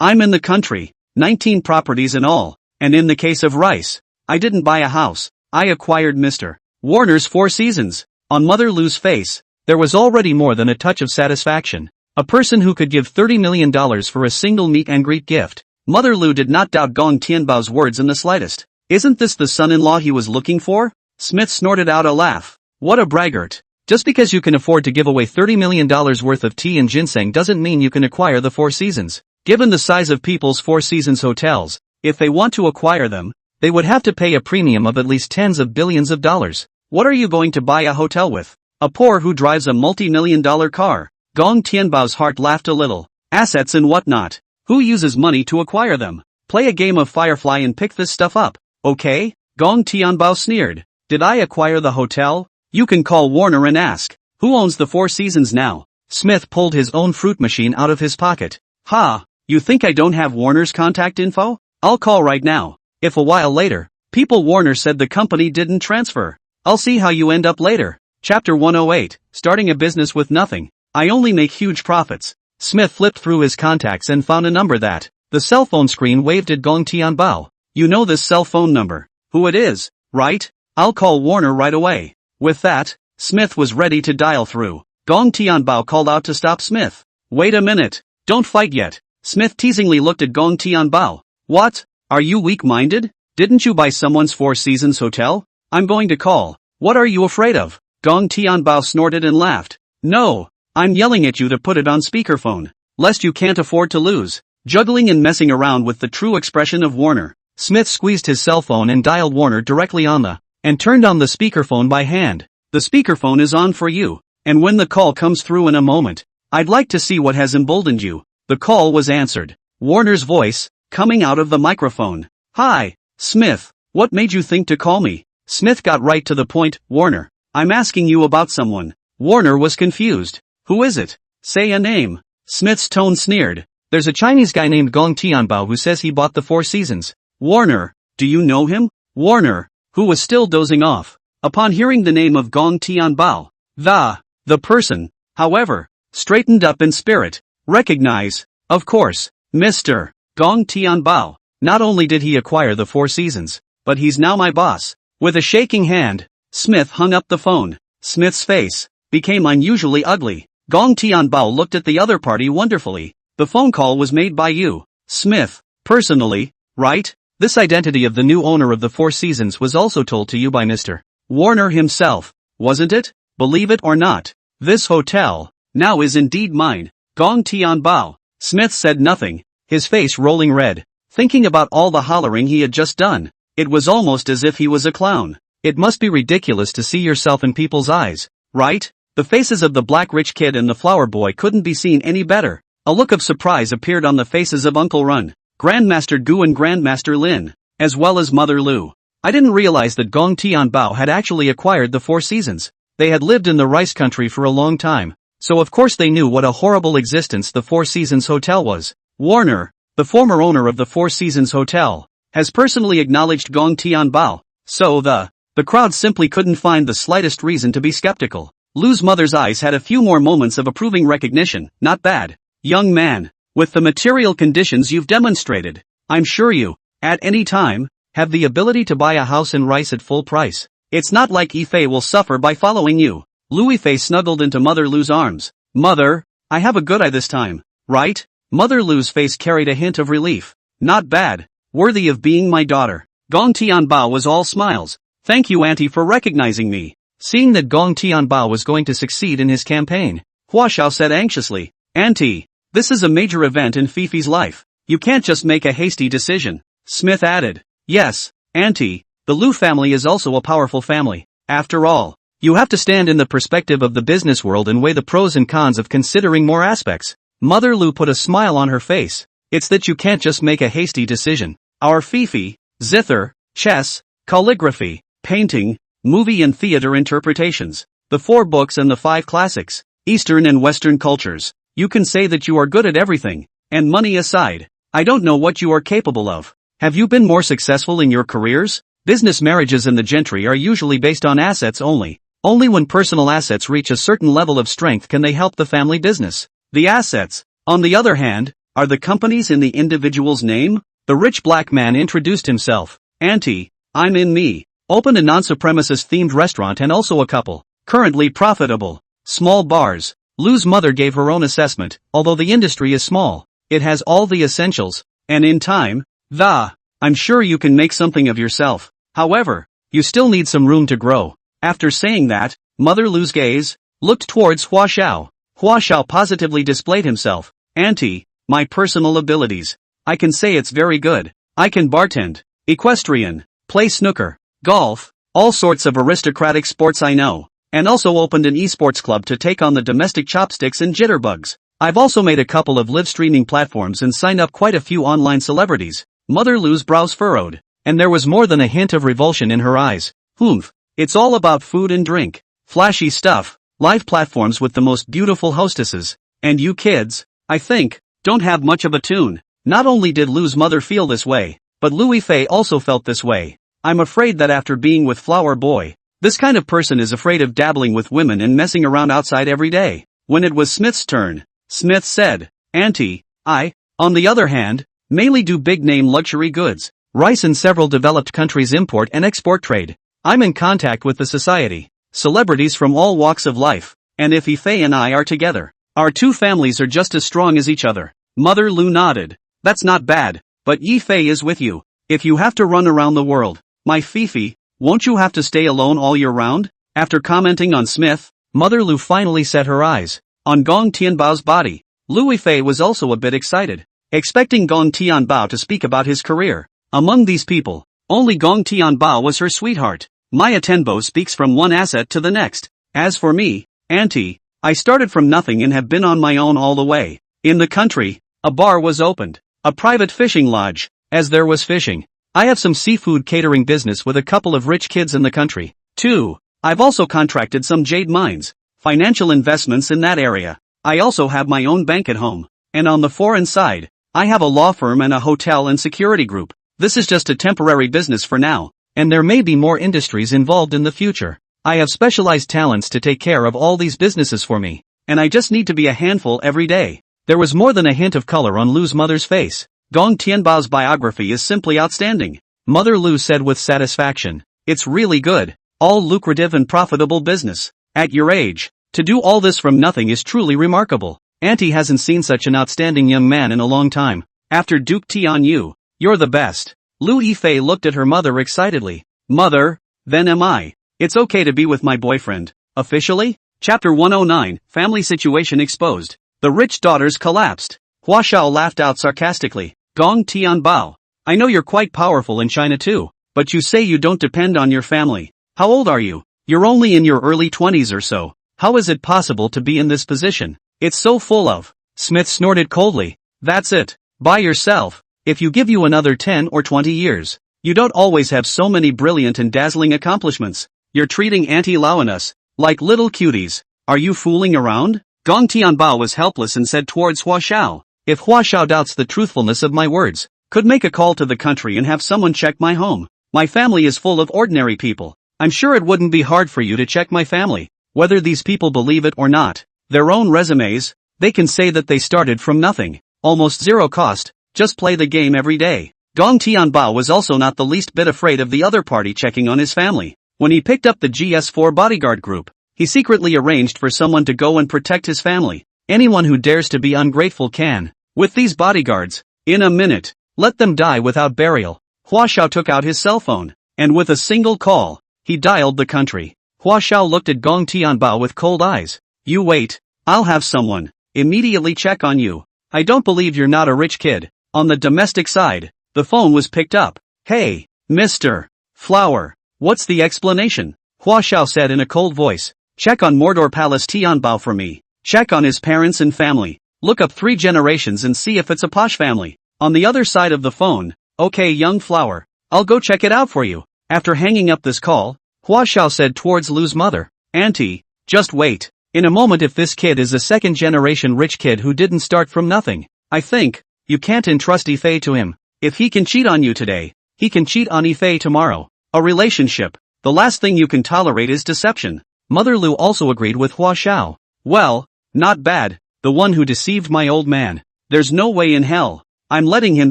I'm in the country, 19 properties in all, and in the case of Rice, I didn't buy a house, I acquired Mr. Warner's 4 Seasons. On Mother Lu's face, there was already more than a touch of satisfaction. A person who could give $30 million for a single meet and greet gift. Mother Lu did not doubt Gong Tianbao's words in the slightest. Isn't this the son-in-law he was looking for? Smith snorted out a laugh. What a braggart. Just because you can afford to give away $30 million worth of tea and ginseng doesn't mean you can acquire the 4 Seasons. Given the size of people's 4 Seasons hotels, if they want to acquire them, they would have to pay a premium of at least tens of billions of dollars. What are you going to buy a hotel with? A poor who drives a multi-million-dollar car. Gong Tianbao's heart laughed a little. Assets and whatnot. Who uses money to acquire them? Play a game of Firefly and pick this stuff up, okay? Gong Tianbao sneered. Did I acquire the hotel? You can call Warner and ask. Who owns the Four Seasons now? Smith pulled his own fruit machine out of his pocket. Ha, you think I don't have Warner's contact info? I'll call right now. If a while later, Warner said the company didn't transfer. I'll see how you end up later. Chapter 108, Starting a Business with Nothing. I only make huge profits. Smith flipped through his contacts and found a number that, the cell phone screen waved at Gong Tianbao. You know this cell phone number. Who it is, right? I'll call Warner right away. With that, Smith was ready to dial through. Gong Tianbao called out to stop Smith. Wait a minute. Don't fight yet. Smith teasingly looked at Gong Tianbao. What? Are you weak-minded? Didn't you buy someone's Four Seasons hotel? I'm going to call. What are you afraid of? Gong Tianbao snorted and laughed. No. I'm yelling at you to put it on speakerphone. Lest you can't afford to lose. Juggling and messing around with the true expression of Warner. Smith squeezed his cell phone and dialed Warner directly on and turned on the speakerphone by hand. The speakerphone is on for you, and when the call comes through in a moment, I'd like to see what has emboldened you. The call was answered. Warner's voice, coming out of the microphone. Hi, Smith, what made you think to call me? Smith got right to the point. Warner, I'm asking you about someone. Warner was confused. Who is it? Say a name. Smith's tone sneered. There's a Chinese guy named Gong Tianbao who says he bought the Four Seasons. Warner, do you know him? Warner, who was still dozing off, upon hearing the name of Gong Tianbao, the person, however, straightened up in spirit. Recognize, of course, Mr. Gong Tianbao. Not only did he acquire the Four Seasons, but he's now my boss. With a shaking hand, Smith hung up the phone. Smith's face became unusually ugly. Gong Tianbao looked at the other party wonderfully. The phone call was made by you, Smith, personally, right? This identity of the new owner of the Four Seasons was also told to you by Mr. Warner himself, wasn't it? Believe it or not, this hotel now is indeed mine. Gong Tianbao. Smith said nothing, his face rolling red, thinking about all the hollering he had just done. It was almost as if he was a clown. It must be ridiculous to see yourself in people's eyes, right? The faces of the black rich kid and the flower boy couldn't be seen any better. A look of surprise appeared on the faces of Uncle Run, Grandmaster Gu and Grandmaster Lin, as well as Mother Lu. I didn't realize that Gong Tianbao had actually acquired the Four Seasons. They had lived in the rice country for a long time, so of course they knew what a horrible existence the Four Seasons Hotel was. Warner, the former owner of the Four Seasons Hotel, has personally acknowledged Gong Tianbao, so the crowd simply couldn't find the slightest reason to be skeptical. Lu's mother's eyes had a few more moments of approving recognition. Not bad, young man. With the material conditions you've demonstrated, I'm sure you, at any time, have the ability to buy a house and rice at full price. It's not like Yifei will suffer by following you. Lu Yifei snuggled into Mother Lu's arms. Mother, I have a good eye this time, right? Mother Lu's face carried a hint of relief. Not bad, worthy of being my daughter. Gong Tianbao was all smiles. Thank you, Auntie, for recognizing me. Seeing that Gong Tianbao was going to succeed in his campaign, Hua Xiao said anxiously, Auntie, this is a major event in Fifi's life. You can't just make a hasty decision. Smith added, Yes, Auntie, the Lu family is also a powerful family. After all, you have to stand in the perspective of the business world and weigh the pros and cons of considering more aspects. Mother Lu put a smile on her face. It's that you can't just make a hasty decision. Our Fifi, zither, chess, calligraphy, painting, movie and theater interpretations, the 4 books and the 5 classics, Eastern and Western cultures. You can say that you are good at everything, and money aside, I don't know what you are capable of. Have you been more successful in your careers? Business marriages in the gentry are usually based on assets only. Only when personal assets reach a certain level of strength can they help the family business. The assets, on the other hand, are the companies in the individual's name. The rich black man introduced himself. Auntie, I'm in me. Opened a non-supremacist themed restaurant and also a couple, currently profitable, small bars. Lu's mother gave her own assessment. Although the industry is small, it has all the essentials, and in time, I'm sure you can make something of yourself. However, you still need some room to grow. After saying that, Mother Lu's gaze looked towards Hua Xiao. Hua Xiao positively displayed himself. Auntie, my personal abilities, I can say it's very good. I can bartend, equestrian, play snooker, golf, all sorts of aristocratic sports I know. And also opened an esports club to take on the domestic chopsticks and jitterbugs. I've also made a couple of live streaming platforms and signed up quite a few online celebrities. Mother Lu's brows furrowed, and there was more than a hint of revulsion in her eyes. Humph. It's all about food and drink. Flashy stuff, live platforms with the most beautiful hostesses. And you kids, I think, don't have much of a tune. Not only did Lu's mother feel this way, but Lu Yifei also felt this way. I'm afraid that after being with Flower Boy, this kind of person is afraid of dabbling with women and messing around outside every day. When it was Smith's turn, Smith said, Auntie, I, on the other hand, mainly do big-name luxury goods. Rice and several developed countries import and export trade. I'm in contact with the society, celebrities from all walks of life, and if Yifei and I are together, our two families are just as strong as each other. Mother Lu nodded. That's not bad, but Yifei is with you. If you have to run around the world, my Fifi, won't you have to stay alone all year round? After commenting on Smith, Mother Lu finally set her eyes on Gong Tianbao's body. Lu Yifei was also a bit excited, expecting Gong Tianbao to speak about his career. Among these people, only Gong Tianbao was her sweetheart. Maya Tenbo speaks from one asset to the next. As for me, Auntie, I started from nothing and have been on my own all the way. In the country, a bar was opened, a private fishing lodge, as there was fishing. I have some seafood catering business with a couple of rich kids in the country, too. I've also contracted some jade mines, financial investments in that area. I also have my own bank at home. And on the foreign side, I have a law firm and a hotel and security group. This is just a temporary business for now, and there may be more industries involved in the future. I have specialized talents to take care of all these businesses for me, and I just need to be a handful every day. There was more than a hint of color on Lu's mother's face. Gong Tianbao's biography is simply outstanding, Mother Lu said with satisfaction. It's really good, all lucrative and profitable business. At your age, to do all this from nothing is truly remarkable. Auntie hasn't seen such an outstanding young man in a long time. After Duke Tianyu, you're the best. Lu Yifei looked at her mother excitedly. Mother, then am I. It's okay to be with my boyfriend. Officially? Chapter 109, Family Situation Exposed. The rich daughters collapsed. Hua Xiao laughed out sarcastically. Gong Tianbao, I know you're quite powerful in China too, but you say you don't depend on your family. How old are you? You're only in your early 20s or so. How is it possible to be in this position? It's so full of. Smith snorted coldly. That's it. By yourself. If you give you another 10 or 20 years, you don't always have so many brilliant and dazzling accomplishments. You're treating Auntie Lau and us like little cuties. Are you fooling around? Gong Tianbao was helpless and said towards Hua Xiao. If Hua Xiao doubts the truthfulness of my words, could make a call to the country and have someone check my home. My family is full of ordinary people. I'm sure it wouldn't be hard for you to check my family. Whether these people believe it or not, their own resumes, they can say that they started from nothing. Almost zero cost, just play the game every day. Gong Tianbao was also not the least bit afraid of the other party checking on his family. When he picked up the GS4 bodyguard group, he secretly arranged for someone to go and protect his family. Anyone who dares to be ungrateful can. With these bodyguards, in a minute, let them die without burial. Hua Xiao took out his cell phone, and with a single call, he dialed the country. Hua Xiao looked at Gong Tianbao with cold eyes. You wait, I'll have someone immediately check on you. I don't believe you're not a rich kid. On the domestic side, the phone was picked up. Hey, Mr. Flower, what's the explanation? Hua Xiao said in a cold voice. Check on Mordor Palace Tianbao for me. Check on his parents and family. Look up 3 generations and see if it's a posh family. On the other side of the phone, okay young Flower, I'll go check it out for you. After hanging up this call, Hua Xiao said towards Lu's mother. Auntie, just wait. In a moment if this kid is a second-generation rich kid who didn't start from nothing, I think, you can't entrust Yifei to him. If he can cheat on you today, he can cheat on Yifei tomorrow. A relationship, the last thing you can tolerate is deception. Mother Lu also agreed with Hua Xiao. Well, not bad, the one who deceived my old man. There's no way in hell. I'm letting him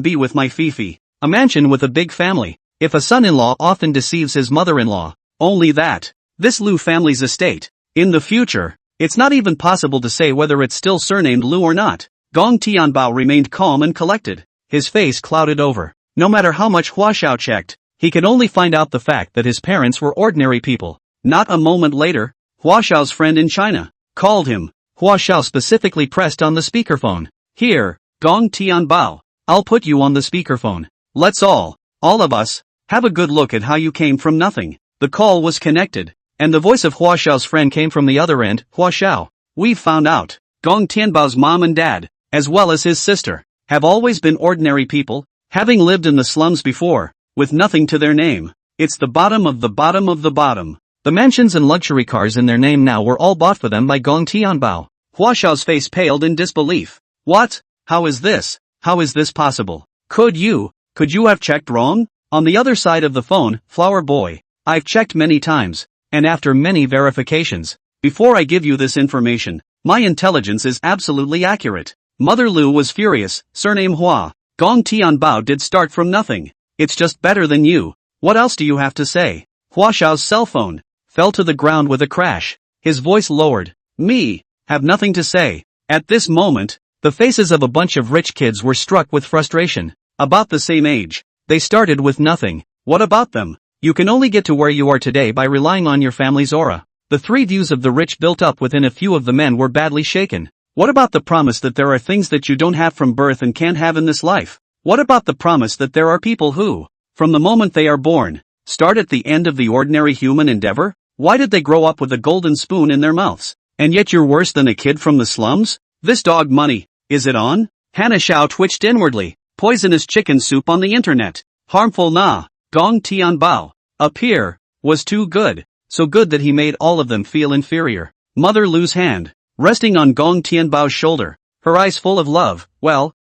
be with my Fifi. A mansion with a big family. If a son-in-law often deceives his mother-in-law, only that. This Lu family's estate. In the future, it's not even possible to say whether it's still surnamed Lu or not. Gong Tianbao remained calm and collected. His face clouded over. No matter how much Hua Xiao checked, he could only find out the fact that his parents were ordinary people. Not a moment later, Hua Xiao's friend in China called him. Hua Xiao specifically pressed on the speakerphone. Here, Gong Tianbao, I'll put you on the speakerphone. Let's all of us, have a good look at how you came from nothing. The call was connected, and the voice of Hua Xiao's friend came from the other end. Hua Xiao, we've found out. Gong Tianbao's mom and dad, as well as his sister, have always been ordinary people, Having lived in the slums before, with nothing to their name, it's the bottom of the bottom of the bottom. The mansions and luxury cars in their name now were all bought for them by Gong Tianbao. Hua Xiao's face paled in disbelief. What? How is this? How is this possible? Could you have checked wrong? On the other side of the phone, Flower Boy. I've checked many times, and after many verifications, before I give you this information, my intelligence is absolutely accurate. Mother Lu was furious, surname Hua. Gong Tianbao did start from nothing. It's just better than you. What else do you have to say? Hua Xiao's cell phone fell to the ground with a crash. His voice lowered. Me, have nothing to say. At this moment, the faces of a bunch of rich kids were struck with frustration. About the same age. They started with nothing. What about them? You can only get to where you are today by relying on your family's aura. The three views of the rich built up within a few of the men were badly shaken. What about the promise that there are things that you don't have from birth and can't have in this life? What about the promise that there are people who, from the moment they are born, start at the end of the ordinary human endeavor? Why did they grow up with a golden spoon in their mouths? And yet you're worse than a kid from the slums? This dog money, is it on? Hannah Xiao twitched inwardly. Poisonous chicken soup on the internet. Harmful nah. Gong Tianbao. Appear, was too good. So good that he made all of them feel inferior. Mother Lu's hand, resting on Gong Tianbao's shoulder. Her eyes full of love. Well,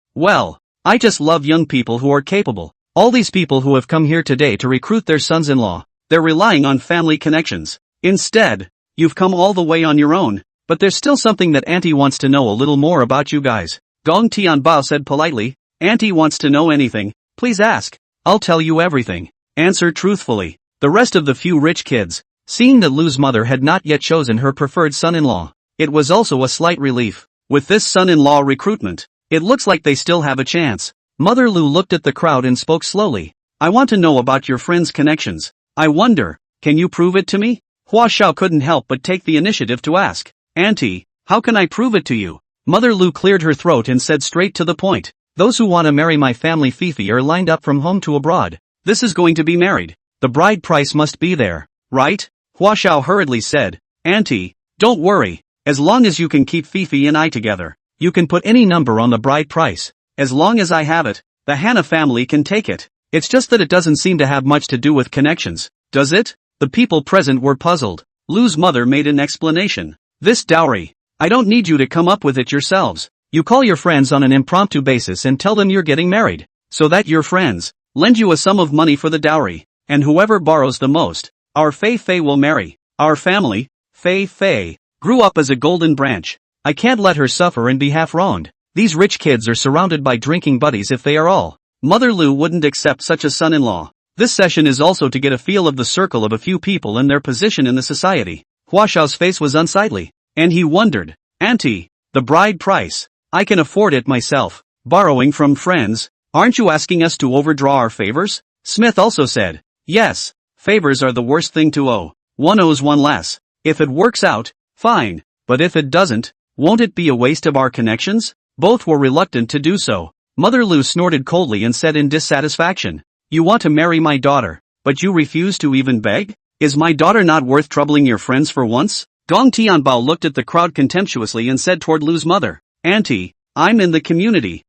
I just love young people who are capable. All these people who have come here today to recruit their sons-in-law. They're relying on family connections. Instead, you've come all the way on your own, but there's still something that Auntie wants to know a little more about you guys. Gong Tianbao said politely. Auntie wants to know anything, please ask. I'll tell you everything. Answer truthfully. The rest of the few rich kids, seeing that Lu's mother had not yet chosen her preferred son-in-law, it was also a slight relief. With this son-in-law recruitment, it looks like they still have a chance. Mother Lu looked at the crowd and spoke slowly. I want to know about your friend's connections. I wonder, can you prove it to me? Hua Xiao couldn't help but take the initiative to ask. Auntie, how can I prove it to you? Mother Lu cleared her throat and said straight to the point. Those who want to marry my family Fifi are lined up from home to abroad. This is going to be married. The bride price must be there, right? Hua Xiao hurriedly said. Auntie, don't worry. As long as you can keep Fifi and I together, you can put any number on the bride price. As long as I have it, the Hannah family can take it. It's just that it doesn't seem to have much to do with connections, does it? The people present were puzzled. Lu's mother made an explanation. This dowry, I don't need you to come up with it yourselves. You call your friends on an impromptu basis and tell them you're getting married, so that your friends lend you a sum of money for the dowry, and whoever borrows the most, our Fei Fei will marry. Our family, Fei Fei, grew up as a golden branch. I can't let her suffer and be half wronged. These rich kids are surrounded by drinking buddies if they are all. Mother Lu wouldn't accept such a son-in-law. This session is also to get a feel of the circle of a few people and their position in the society. Hua Xiao's face was unsightly, and he wondered. Auntie, the bride price. I can afford it myself. Borrowing from friends. Aren't you asking us to overdraw our favors? Smith also said. Yes, favors are the worst thing to owe. One owes one less. If it works out, fine. But if it doesn't, won't it be a waste of our connections? Both were reluctant to do so. Mother Lu snorted coldly and said in dissatisfaction. You want to marry my daughter, but you refuse to even beg? Is my daughter not worth troubling your friends for once? Gong Tianbao looked at the crowd contemptuously and said toward Lu's mother. Auntie, I'm in the community.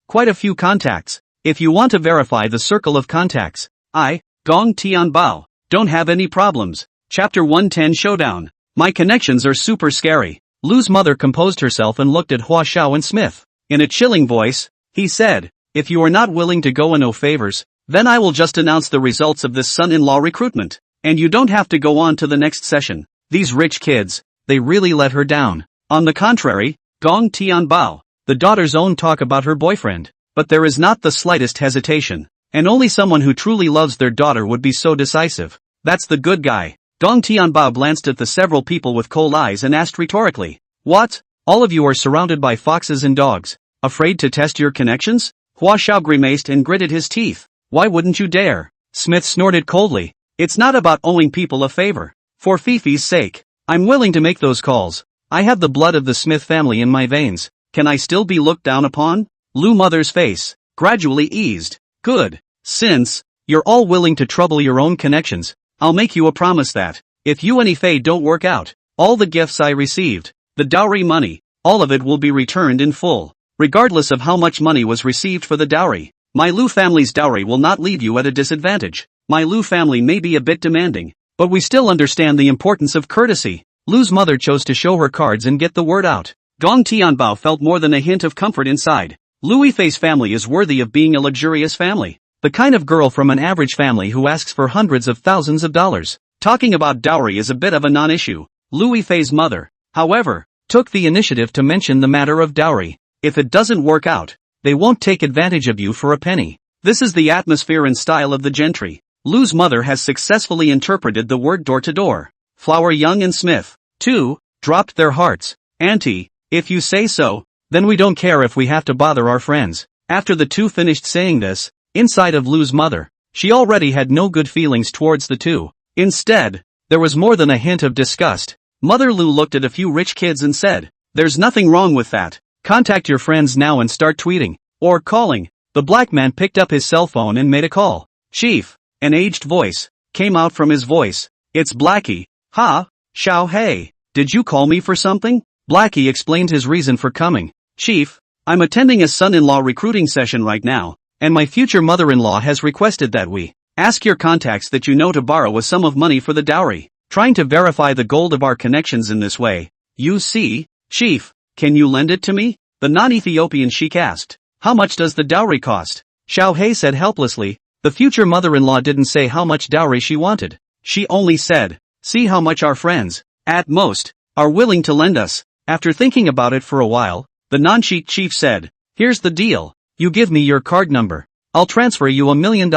Quite a few contacts. If you want to verify the circle of contacts, I, Gong Tianbao, don't have any problems. Chapter 110 Showdown. My connections are super scary. Lu's mother composed herself and looked at Hua Xiao and Smith. In a chilling voice, he said, if you are not willing to go and owe favors, then I will just announce the results of this son-in-law recruitment, and you don't have to go on to the next session. These rich kids, they really let her down. On the contrary, Gong Tianbao, the daughter's own talk about her boyfriend, but there is not the slightest hesitation, and only someone who truly loves their daughter would be so decisive. That's the good guy. Gong Tianbao glanced at the several people with cold eyes and asked rhetorically. What? All of you are surrounded by foxes and dogs, afraid to test your connections? Hua Xiao grimaced and gritted his teeth. Why wouldn't you dare? Smith snorted coldly. It's not about owing people a favor. For Fifi's sake, I'm willing to make those calls. I have the blood of the Smith family in my veins. Can I still be looked down upon? Lu mother's face gradually eased. Good. Since you're all willing to trouble your own connections, I'll make you a promise that, if you and Fei don't work out, all the gifts I received, the dowry money, all of it will be returned in full, regardless of how much money was received for the dowry. My Lu family's dowry will not leave you at a disadvantage. My Lu family may be a bit demanding, but we still understand the importance of courtesy. Lu's mother chose to show her cards and get the word out. Gong Tianbao felt more than a hint of comfort inside. Lu Yifei's family is worthy of being a luxurious family. The kind of girl from an average family who asks for hundreds of thousands of dollars. Talking about dowry is a bit of a non-issue. Lu Yifei's mother, however, took the initiative to mention the matter of dowry. If it doesn't work out, they won't take advantage of you for a penny. This is the atmosphere and style of the gentry. Lu's mother has successfully interpreted the word door-to-door. Flower Young and Smith, too, dropped their hearts. Auntie, if you say so, then we don't care if we have to bother our friends. After the two finished saying this, inside of Lu's mother, she already had no good feelings towards the two. Instead, there was more than a hint of disgust. Mother Lu looked at a few rich kids and said, "There's nothing wrong with that. Contact your friends now and start tweeting, or calling." The black man picked up his cell phone and made a call. "Chief," an aged voice came out from his voice. "It's Blackie." "Ha, Xiao Hei, did you call me for something?" Blackie explained his reason for coming. "Chief, I'm attending a son-in-law recruiting session right now, and my future mother-in-law has requested that we ask your contacts that you know to borrow a sum of money for the dowry, trying to verify the gold of our connections in this way. You see, Chief, can you lend it to me?" The non-Ethiopian sheik asked. "How much does the dowry cost?" Xiao Hei said helplessly. The future mother-in-law didn't say how much dowry she wanted. She only said, "See how much our friends, at most, are willing to lend us." After thinking about it for a while, the non-sheik chief said, "Here's the deal. You give me your card number. I'll transfer you $1 million.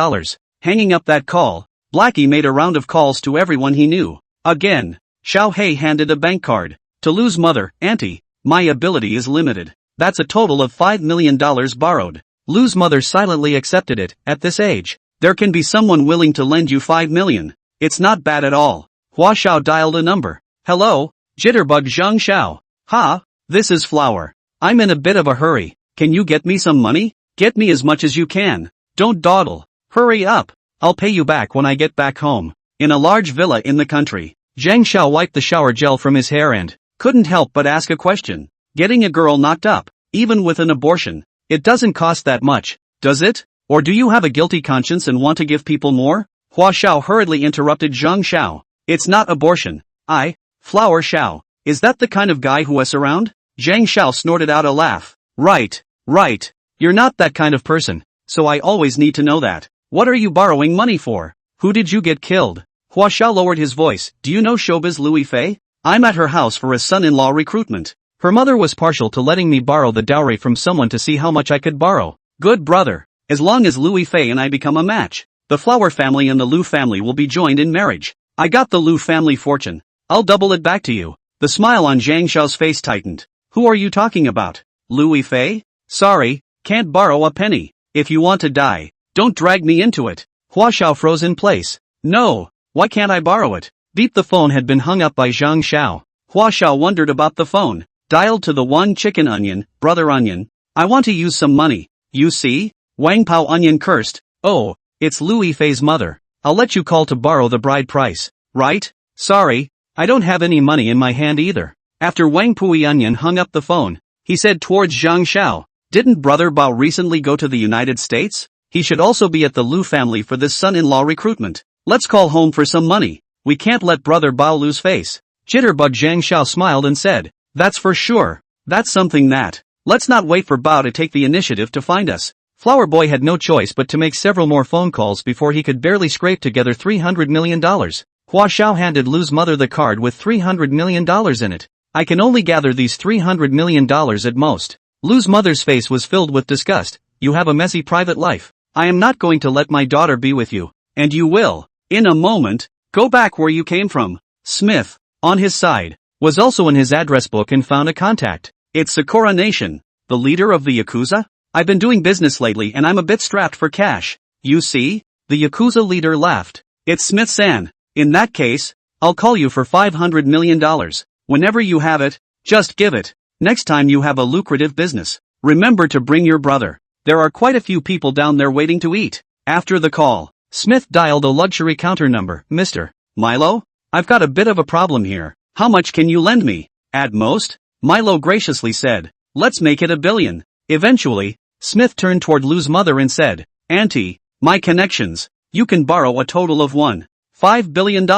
Hanging up that call, Blackie made a round of calls to everyone he knew. Again, Xiao Hei handed a bank card to Lu's mother. "Auntie, my ability is limited. That's a total of $5 million borrowed." Lu's mother silently accepted it. "At this age, there can be someone willing to lend you $5 million. It's not bad at all." Hua Xiao dialed a number. "Hello, Jitterbug Zhang Xiao. Ha, this is Flower. I'm in a bit of a hurry. Can you get me some money? Get me as much as you can. Don't dawdle. Hurry up. I'll pay you back when I get back home." In a large villa in the country, Zhang Xiao wiped the shower gel from his hair and couldn't help but ask a question. Getting a girl knocked up, even with an abortion, it doesn't cost that much, does it? Or do you have a guilty conscience and want to give people more? Hua Xiao hurriedly interrupted Zhang Xiao. "It's not abortion. Flower Xiao, is that the kind of guy who us around?" Zhang Xiao snorted out a laugh. Right. You're not that kind of person, so I always need to know that. What are you borrowing money for? Who did you get killed? Hua Xiao lowered his voice. "Do you know Showbiz Lu Yifei? I'm at her house for a son-in-law recruitment. Her mother was partial to letting me borrow the dowry from someone to see how much I could borrow. Good brother, as long as Lu Yifei and I become a match, the Flower family and the Lu family will be joined in marriage. I got the Lu family fortune. I'll double it back to you." The smile on Zhang Xiao's face tightened. "Who are you talking about? Lu Yifei? Sorry, can't borrow a penny. If you want to die, don't drag me into it." Hua Xiao froze in place. "No, why can't I borrow it?" Beep. The phone had been hung up by Zhang Xiao. Hua Xiao wondered about the phone. Dialed to the one chicken onion, "Brother Onion, I want to use some money. You see?" Wang Pao Onion cursed. "Oh, it's Lu Yifei's mother. I'll let you call to borrow the bride price, right? Sorry, I don't have any money in my hand either." After Wang Pui Onion hung up the phone, he said towards Zhang Xiao, "Didn't Brother Bao recently go to the United States? He should also be at the Lu family for this son-in-law recruitment. Let's call home for some money. We can't let Brother Bao lose face." Jitterbug Zhang Xiao smiled and said, "That's for sure. That's something that. Let's not wait for Bao to take the initiative to find us." Flower Boy had no choice but to make several more phone calls before he could barely scrape together $300 million. Hua Xiao handed Lu's mother the card with $300 million in it. "I can only gather these $300 million at most." Lu's mother's face was filled with disgust. "You have a messy private life. I am not going to let my daughter be with you. And you will, in a moment, go back where you came from." Smith, on his side, was also in his address book and found a contact. "It's Sakura Nation, the leader of the Yakuza? I've been doing business lately and I'm a bit strapped for cash. You see?" The Yakuza leader laughed. "It's Smith-san. In that case, I'll call you for $500 million. Whenever you have it, just give it. Next time you have a lucrative business, remember to bring your brother. There are quite a few people down there waiting to eat." After the call, Smith dialed a luxury counter number. "Mr. Milo? I've got a bit of a problem here. How much can you lend me?" "At most," Milo graciously said, "let's make it $1 billion. Eventually, Smith turned toward Lu's mother and said, "Auntie, my connections. You can borrow a total of $1.5 billion.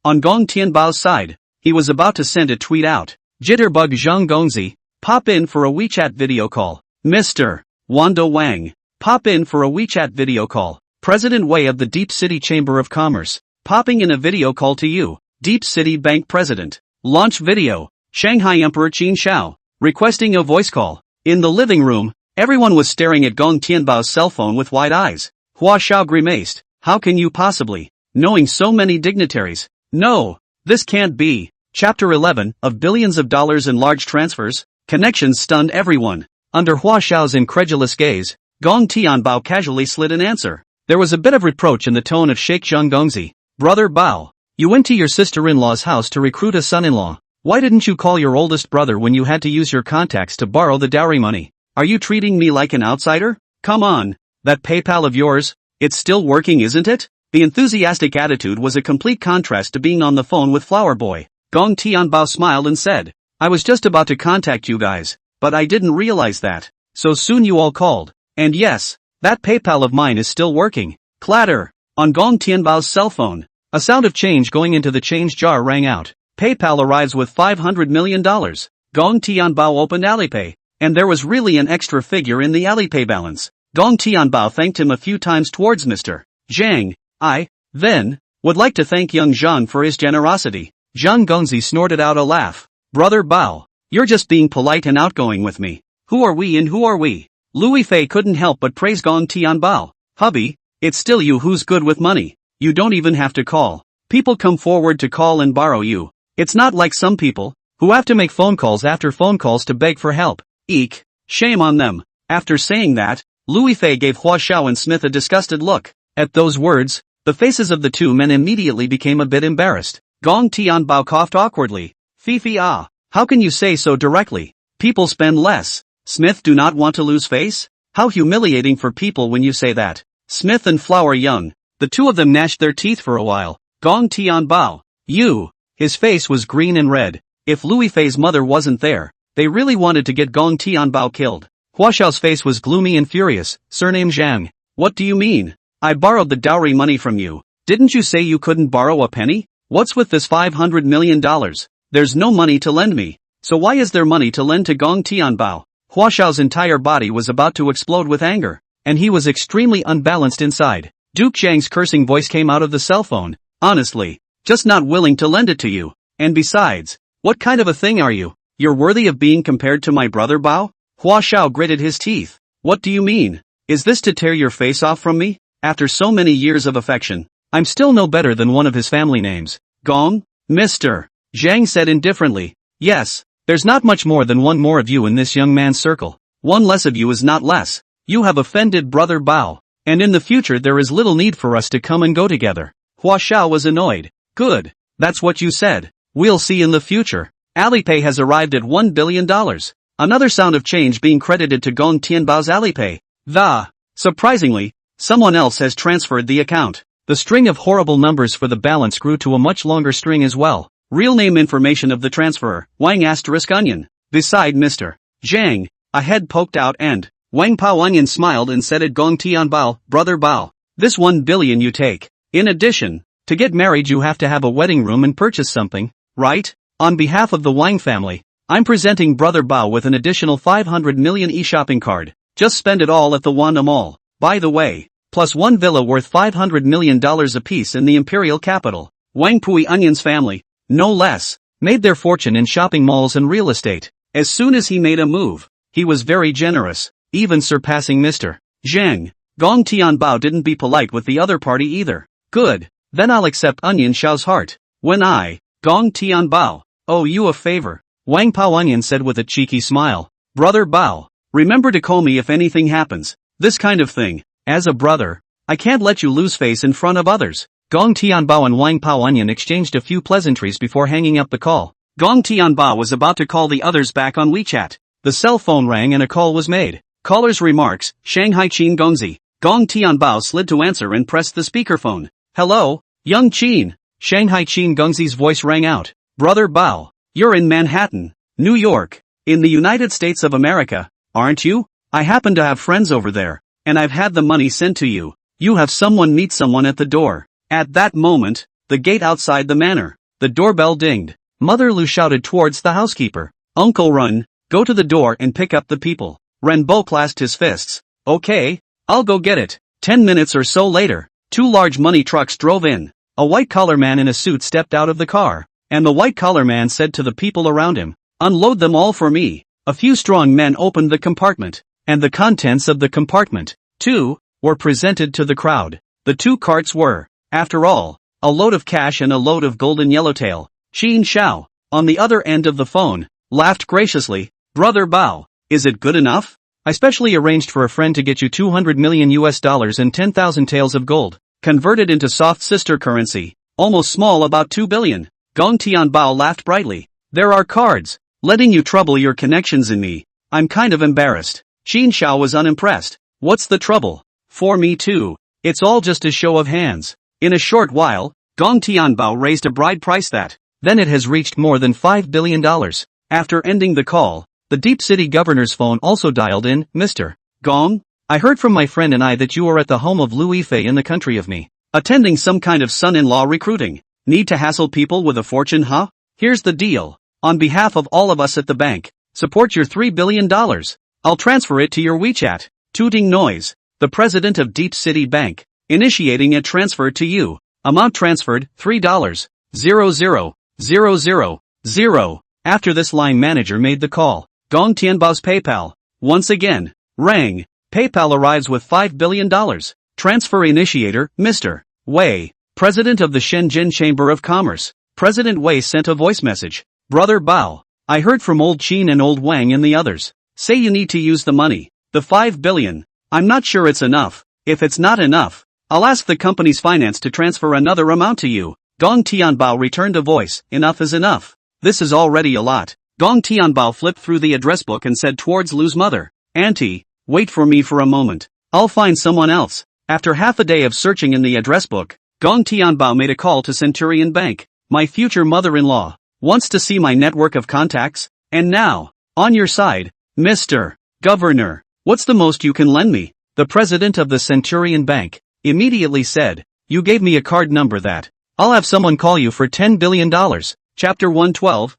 On Gong Tianbao's side, he was about to send a tweet out. Jitterbug Zhang Gongzi, pop in for a WeChat video call. Mr. Wanda Wang, pop in for a WeChat video call. President Wei of the Deep City Chamber of Commerce, popping in a video call to you. Deep City Bank President. Launch video. Shanghai Emperor Qin Shao, requesting a voice call." In the living room, everyone was staring at Gong Tianbao's cell phone with wide eyes. Hua Xiao grimaced. "How can you possibly, knowing so many dignitaries? No, this can't be." Chapter 11, of billions of dollars in large transfers, connections stunned everyone. Under Hua Xiao's incredulous gaze, Gong Tianbao casually slid an answer. There was a bit of reproach in the tone of Sheikh Zhang Gongzi. "Brother Bao, you went to your sister-in-law's house to recruit a son-in-law. Why didn't you call your oldest brother when you had to use your contacts to borrow the dowry money? Are you treating me like an outsider? Come on, that PayPal of yours, it's still working, isn't it?" The enthusiastic attitude was a complete contrast to being on the phone with Flower Boy. Gong Tianbao smiled and said, "I was just about to contact you guys, but I didn't realize that. So soon you all called. And yes, that PayPal of mine is still working." Clatter. On Gong Tianbao's cell phone, a sound of change going into the change jar rang out. PayPal arrives with $500 million. Gong Tianbao opened Alipay, and there was really an extra figure in the Alipay balance. Gong Tianbao thanked him a few times towards Mr. Zhang. "I, then, would like to thank young Zhang for his generosity." Zhang Gongzi snorted out a laugh. "Brother Bao, you're just being polite and outgoing with me. Who are we and who are we?" Louis Fei couldn't help but praise Gong Tianbao. "Hubby, it's still you who's good with money. You don't even have to call. People come forward to call and borrow you. It's not like some people, who have to make phone calls after phone calls to beg for help. Eek, shame on them." After saying that, Louis Fei gave Hua Xiao and Smith a disgusted look. At those words, the faces of the two men immediately became a bit embarrassed. Gong Tianbao coughed awkwardly. "Fifi ah, how can you say so directly? People spend less." Smith, do not want to lose face? How humiliating for people when you say that. Smith and Flower Young, the two of them gnashed their teeth for a while. Gong Tianbao, you. His face was green and red. If Louis Fei's mother wasn't there, they really wanted to get Gong Tianbao killed. Hua Xiao's face was gloomy and furious. "Surname Zhang. What do you mean? I borrowed the dowry money from you. Didn't you say you couldn't borrow a penny? What's with this $500 million? There's no money to lend me. So why is there money to lend to Gong Tianbao?" Hua Xiao's entire body was about to explode with anger, and he was extremely unbalanced inside. Duke Zhang's cursing voice came out of the cell phone. "Honestly, just not willing to lend it to you. And besides, what kind of a thing are you? You're worthy of being compared to my brother Bao?" Hua Xiao gritted his teeth. "What do you mean? Is this to tear your face off from me? After so many years of affection, I'm still no better than one of his family names." "Gong? Mr. Zhang said indifferently. "Yes, there's not much more than one more of you in this young man's circle. One less of you is not less. You have offended brother Bao, and in the future there is little need for us to come and go together." Hua Xiao was annoyed. "Good, that's what you said. We'll see in the future." Alipay has arrived at $1 billion. Another sound of change being credited to Gong Tianbao's Alipay. Surprisingly, someone else has transferred the account. The string of horrible numbers for the balance grew to a much longer string as well. Real name information of the transferer, Wang *Onion. Beside Mr. Zhang, a head poked out and Wang Pao Onion smiled and said at Gong Tianbao, "Brother Bao, this $1 billion you take. In addition, to get married you have to have a wedding room and purchase something, right? On behalf of the Wang family, I'm presenting Brother Bao with an additional 500 million e-shopping card. Just spend it all at the Wanda Mall. By the way, plus one villa worth $500 million apiece in the imperial capital." Wang Pui Onion's family, no less, made their fortune in shopping malls and real estate. As soon as he made a move, he was very generous, even surpassing Mr. Zhang. Gong Tianbao didn't be polite with the other party either. "Good, then I'll accept Onion Xiao's heart. When I, Gong Tianbao, owe you a favor," Wang Pao Onion said with a cheeky smile. "Brother Bao, remember to call me if anything happens. This kind of thing. As a brother, I can't let you lose face in front of others." Gong Tianbao and Wang Pao Onion exchanged a few pleasantries before hanging up the call. Gong Tianbao was about to call the others back on WeChat. The cell phone rang and a call was made. Caller's remarks, Shanghai Qin Gongzi. Gong Tianbao slid to answer and pressed the speakerphone. "Hello, young Qin." Shanghai Qin Gongzi's voice rang out. "Brother Bao, you're in Manhattan, New York, in the United States of America, aren't you? I happen to have friends over there, and I've had the money sent to you. You have someone meet someone at the door. At that moment, the gate outside the manor, the doorbell dinged. Mother Lu shouted towards the housekeeper. Uncle Run, go to the door and pick up the people. Renbo clasped his fists. Okay, I'll go get it. 10 minutes or so later, 2 large money trucks drove in. A white-collar man in a suit stepped out of the car, and the white-collar man said to the people around him, unload them all for me. A few strong men opened the compartment, and the contents of the compartment, too, were presented to the crowd. The 2 carts were, after all, a load of cash and a load of golden yellowtail. Qin Xiao, on the other end of the phone, laughed graciously. Brother Bao, is it good enough? I specially arranged for a friend to get you $200 million and 10,000 taels of gold, converted into soft sister currency, almost small, about 2 billion. Gong Tianbao laughed brightly. There are cards, letting you trouble your connections in me. I'm kind of embarrassed. Qin Xiao was unimpressed. What's the trouble? For me too. It's all just a show of hands. In a short while, Gong Tianbao raised a bride price that, then it has reached more than $5 billion. After ending the call, the Deep City Governor's phone also dialed in. Mr. Gong, I heard from my friend and I that you are at the home of Lu Yifei in the country of me, attending some kind of son-in-law recruiting. Need to hassle people with a fortune, huh? Here's the deal. On behalf of all of us at the bank, support your $3 billion. I'll transfer it to your WeChat. Tooting noise. The president of Deep City Bank, initiating a transfer to you. Amount transferred, $3,000,000. After this, line manager made the call. Gong Tianbao's PayPal, once again, rang. PayPal arrives with $5 billion. Transfer initiator, Mr. Wei, president of the Shenzhen Chamber of Commerce. President Wei sent a voice message. Brother Bao, I heard from old Qin and old Wang and the others. Say you need to use the money. The $5 billion. I'm not sure it's enough. If it's not enough, I'll ask the company's finance to transfer another amount to you. Gong Tianbao returned a voice. Enough is enough. This is already a lot. Gong Tianbao flipped through the address book and said towards Lu's mother, Auntie, wait for me for a moment. I'll find someone else. After half a day of searching in the address book, Gong Tianbao made a call to Centurion Bank. My future mother-in-law wants to see my network of contacts, and now, on your side, Mr. Governor, what's the most you can lend me? The president of the Centurion Bank immediately said, you gave me a card number that I'll have someone call you for $10 billion. Chapter 112,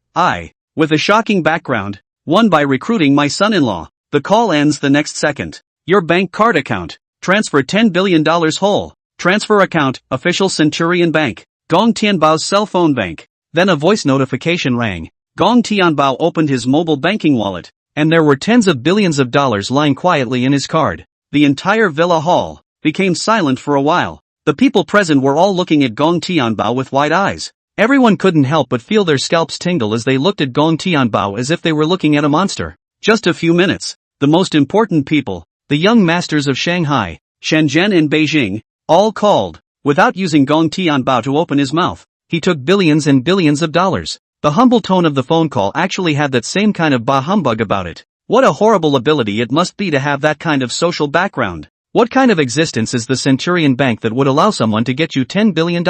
with a shocking background, won by recruiting my son-in-law. The call ends the next second. Your bank card account. Transfer $10 billion whole. Transfer account, official Centurion Bank. Gong Tianbao's cell phone bank. Then a voice notification rang. Gong Tianbao opened his mobile banking wallet, and there were tens of billions of dollars lying quietly in his card. The entire villa hall became silent for a while. The people present were all looking at Gong Tianbao with wide eyes. Everyone couldn't help but feel their scalps tingle as they looked at Gong Tianbao as if they were looking at a monster. Just a few minutes, the most important people, the young masters of Shanghai, Shenzhen and Beijing, all called. Without using Gong Tianbao to open his mouth, he took billions and billions of dollars. The humble tone of the phone call actually had that same kind of bah humbug about it. What a horrible ability it must be to have that kind of social background. What kind of existence is the Centurion Bank that would allow someone to get you $10 billion?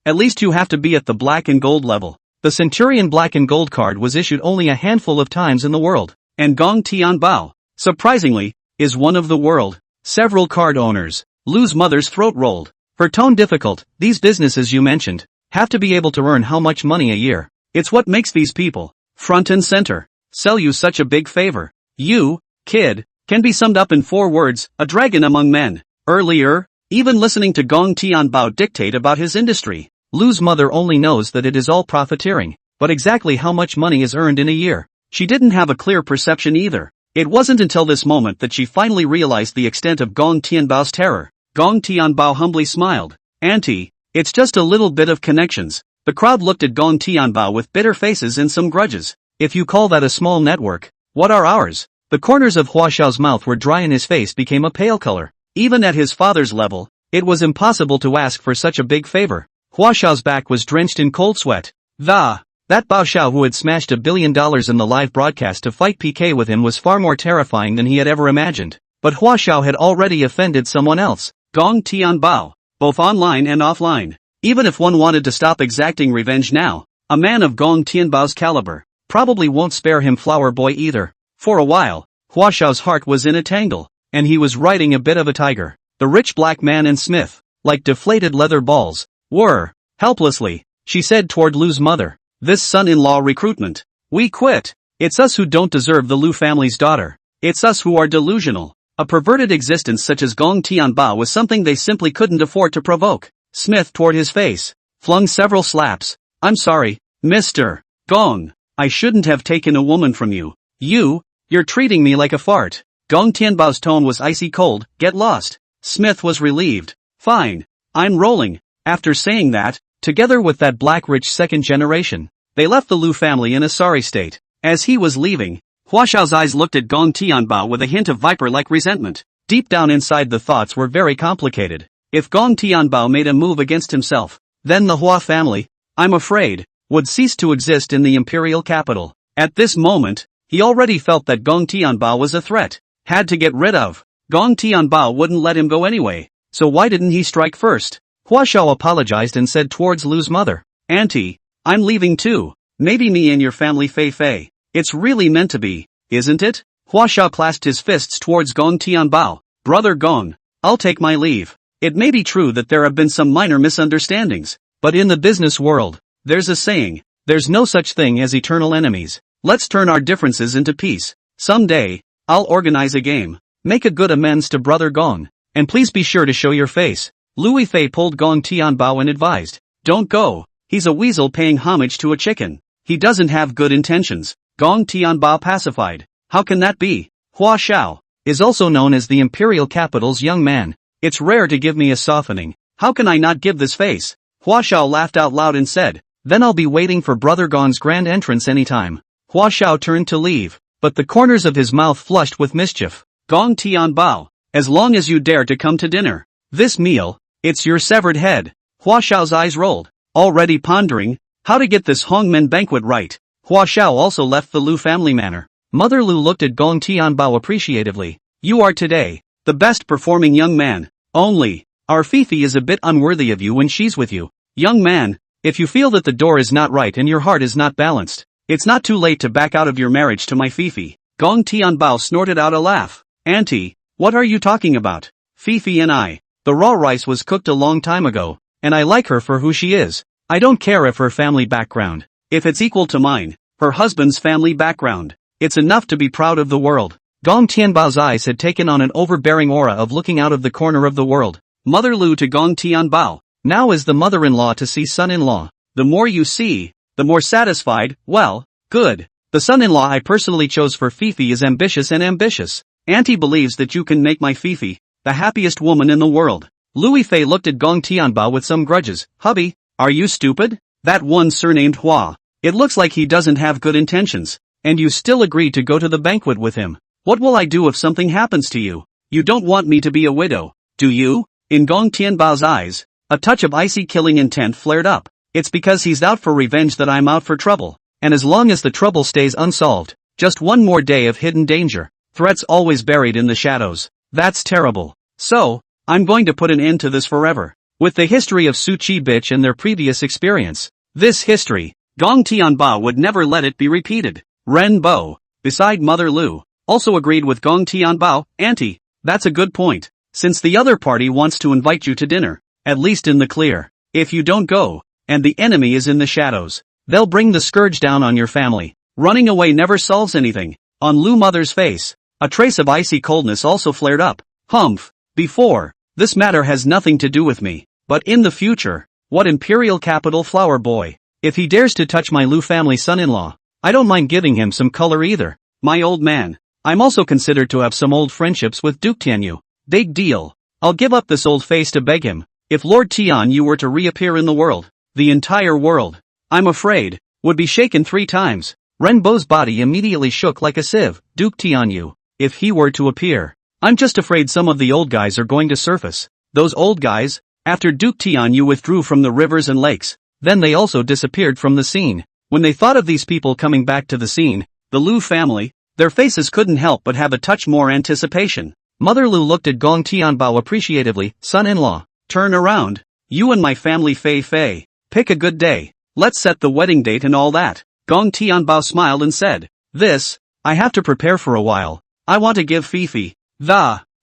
At least you have to be at the black and gold level. The Centurion Black and Gold card was issued only a handful of times in the world, and Gong Tianbao, surprisingly, is one of the world. Several card owners. Lu's mother's throat rolled. Her tone difficult. These businesses you mentioned have to be able to earn how much money a year? It's what makes these people, front and center, sell you such a big favor. You, kid, can be summed up in 4 words, a dragon among men. Earlier, even listening to Gong Tianbao dictate about his industry, Lu's mother only knows that it is all profiteering, but exactly how much money is earned in a year, she didn't have a clear perception either. It wasn't until this moment that she finally realized the extent of Gong Tianbao's terror. Gong Tianbao humbly smiled. Auntie, it's just a little bit of connections. The crowd looked at Gong Tianbao with bitter faces and some grudges. If you call that a small network, what are ours? The corners of Hua Xiao's mouth were dry and his face became a pale color. Even at his father's level, it was impossible to ask for such a big favor. Hua Xiao's back was drenched in cold sweat. That Bao Xiao who had smashed $1 billion in the live broadcast to fight PK with him was far more terrifying than he had ever imagined. But Hua Xiao had already offended someone else. Gong Tianbao, both online and offline. Even if one wanted to stop exacting revenge now, a man of Gong Tianbao's caliber probably won't spare him Flower Boy either. For a while, Hua Xiao's heart was in a tangle, and he was riding a bit of a tiger. The rich black man and Smith, like deflated leather balls, were, helplessly, she said toward Lu's mother. This son-in-law recruitment. We quit. It's us who don't deserve the Lu family's daughter. It's us who are delusional. A perverted existence such as Gong Tianbao was something they simply couldn't afford to provoke. Smith toward his face, flung several slaps. I'm sorry, Mr. Gong. I shouldn't have taken a woman from you. You're treating me like a fart. Gong Tianbao's tone was icy cold. Get lost. Smith was relieved. Fine. I'm rolling. After saying that, together with that black rich second generation, they left the Lu family in a sorry state. As he was leaving, Hua Xiao's eyes looked at Gong Tianbao with a hint of viper-like resentment. Deep down inside the thoughts were very complicated. If Gong Tianbao made a move against himself, then the Hua family, I'm afraid, would cease to exist in the imperial capital. At this moment, he already felt that Gong Tianbao was a threat. Had to get rid of. Gong Tianbao wouldn't let him go anyway, so why didn't he strike first? Hua Xiao apologized and said towards Lu's mother, Auntie, I'm leaving too. Maybe me and your family Fei. It's really meant to be, isn't it? Hua Xiao clasped his fists towards Gong Tianbao. Brother Gong, I'll take my leave. It may be true that there have been some minor misunderstandings, but in the business world, there's a saying, there's no such thing as eternal enemies. Let's turn our differences into peace. Someday, I'll organize a game. Make a good amends to Brother Gong, and please be sure to show your face. Lu Fei pulled Gong Tianbao and advised, don't go. He's a weasel paying homage to a chicken. He doesn't have good intentions. Gong Tianbao pacified. How can that be? Hua Xiao is also known as the imperial capital's young man. It's rare to give me a softening. How can I not give this face? Hua Xiao laughed out loud and said, then I'll be waiting for Brother Gong's grand entrance anytime. Hua Xiao turned to leave, but the corners of his mouth flushed with mischief. Gong Tianbao, as long as you dare to come to dinner, this meal, it's your severed head. Hua Xiao's eyes rolled, already pondering how to get this Hongmen banquet right. Hua Xiao also left the Lu family manor. Mother Lu looked at Gong Tianbao appreciatively. You are today the best performing young man. Only, our Fifi is a bit unworthy of you when she's with you. Young man, if you feel that the door is not right and your heart is not balanced, it's not too late to back out of your marriage to my Fifi. Gong Tianbao snorted out a laugh. Auntie, what are you talking about? Fifi and I. The raw rice was cooked a long time ago, and I like her for who she is. I don't care if her family background, if it's equal to mine, her husband's family background. It's enough to be proud of the world. Gong Tianbao's eyes had taken on an overbearing aura of looking out of the corner of the world. Mother Lu to Gong Tianbao. Now is the mother-in-law to see son-in-law. The more you see, the more satisfied. Well, good. The son-in-law I personally chose for Fifi is ambitious and ambitious. Auntie believes that you can make my Fifi the happiest woman in the world. Lu Fei looked at Gong Tianbao with some grudges. Hubby, are you stupid? That one surnamed Hua. It looks like he doesn't have good intentions. And you still agreed to go to the banquet with him. What will I do if something happens to you? You don't want me to be a widow, do you? In Gong Tianbao's eyes, a touch of icy killing intent flared up. It's because he's out for revenge that I'm out for trouble. And as long as the trouble stays unsolved, just one more day of hidden danger. Threats always buried in the shadows. That's terrible. So, I'm going to put an end to this forever. With the history of Su Chi bitch and their previous experience, this history, Gong Tianbao would never let it be repeated. Ren Bo, beside Mother Lu, also agreed with Gong Tianbao. Auntie, that's a good point. Since the other party wants to invite you to dinner, at least in the clear, if you don't go, and the enemy is in the shadows, they'll bring the scourge down on your family. Running away never solves anything. On Lu mother's face, a trace of icy coldness also flared up. Humph. Before, this matter has nothing to do with me. But in the future, what imperial capital flower boy? If he dares to touch my Lu family son-in-law, I don't mind giving him some color either. My old man. I'm also considered to have some old friendships with Duke Tianyu. Big deal. I'll give up this old face to beg him. If Lord Tianyu were to reappear in the world, the entire world, I'm afraid, would be shaken 3 times. Renbo's body immediately shook like a sieve. Duke Tianyu, if he were to appear, I'm just afraid some of the old guys are going to surface. Those old guys, after Duke Tianyu withdrew from the rivers and lakes, then they also disappeared from the scene. When they thought of these people coming back to the scene, the Lu family, their faces couldn't help but have a touch more anticipation. Mother Lu looked at Gong Tianbao appreciatively. Son-in-law, turn around. You and my family Fei. Pick a good day. Let's set the wedding date and all that. Gong Tianbao smiled and said, this, I have to prepare for a while. I want to give Fifi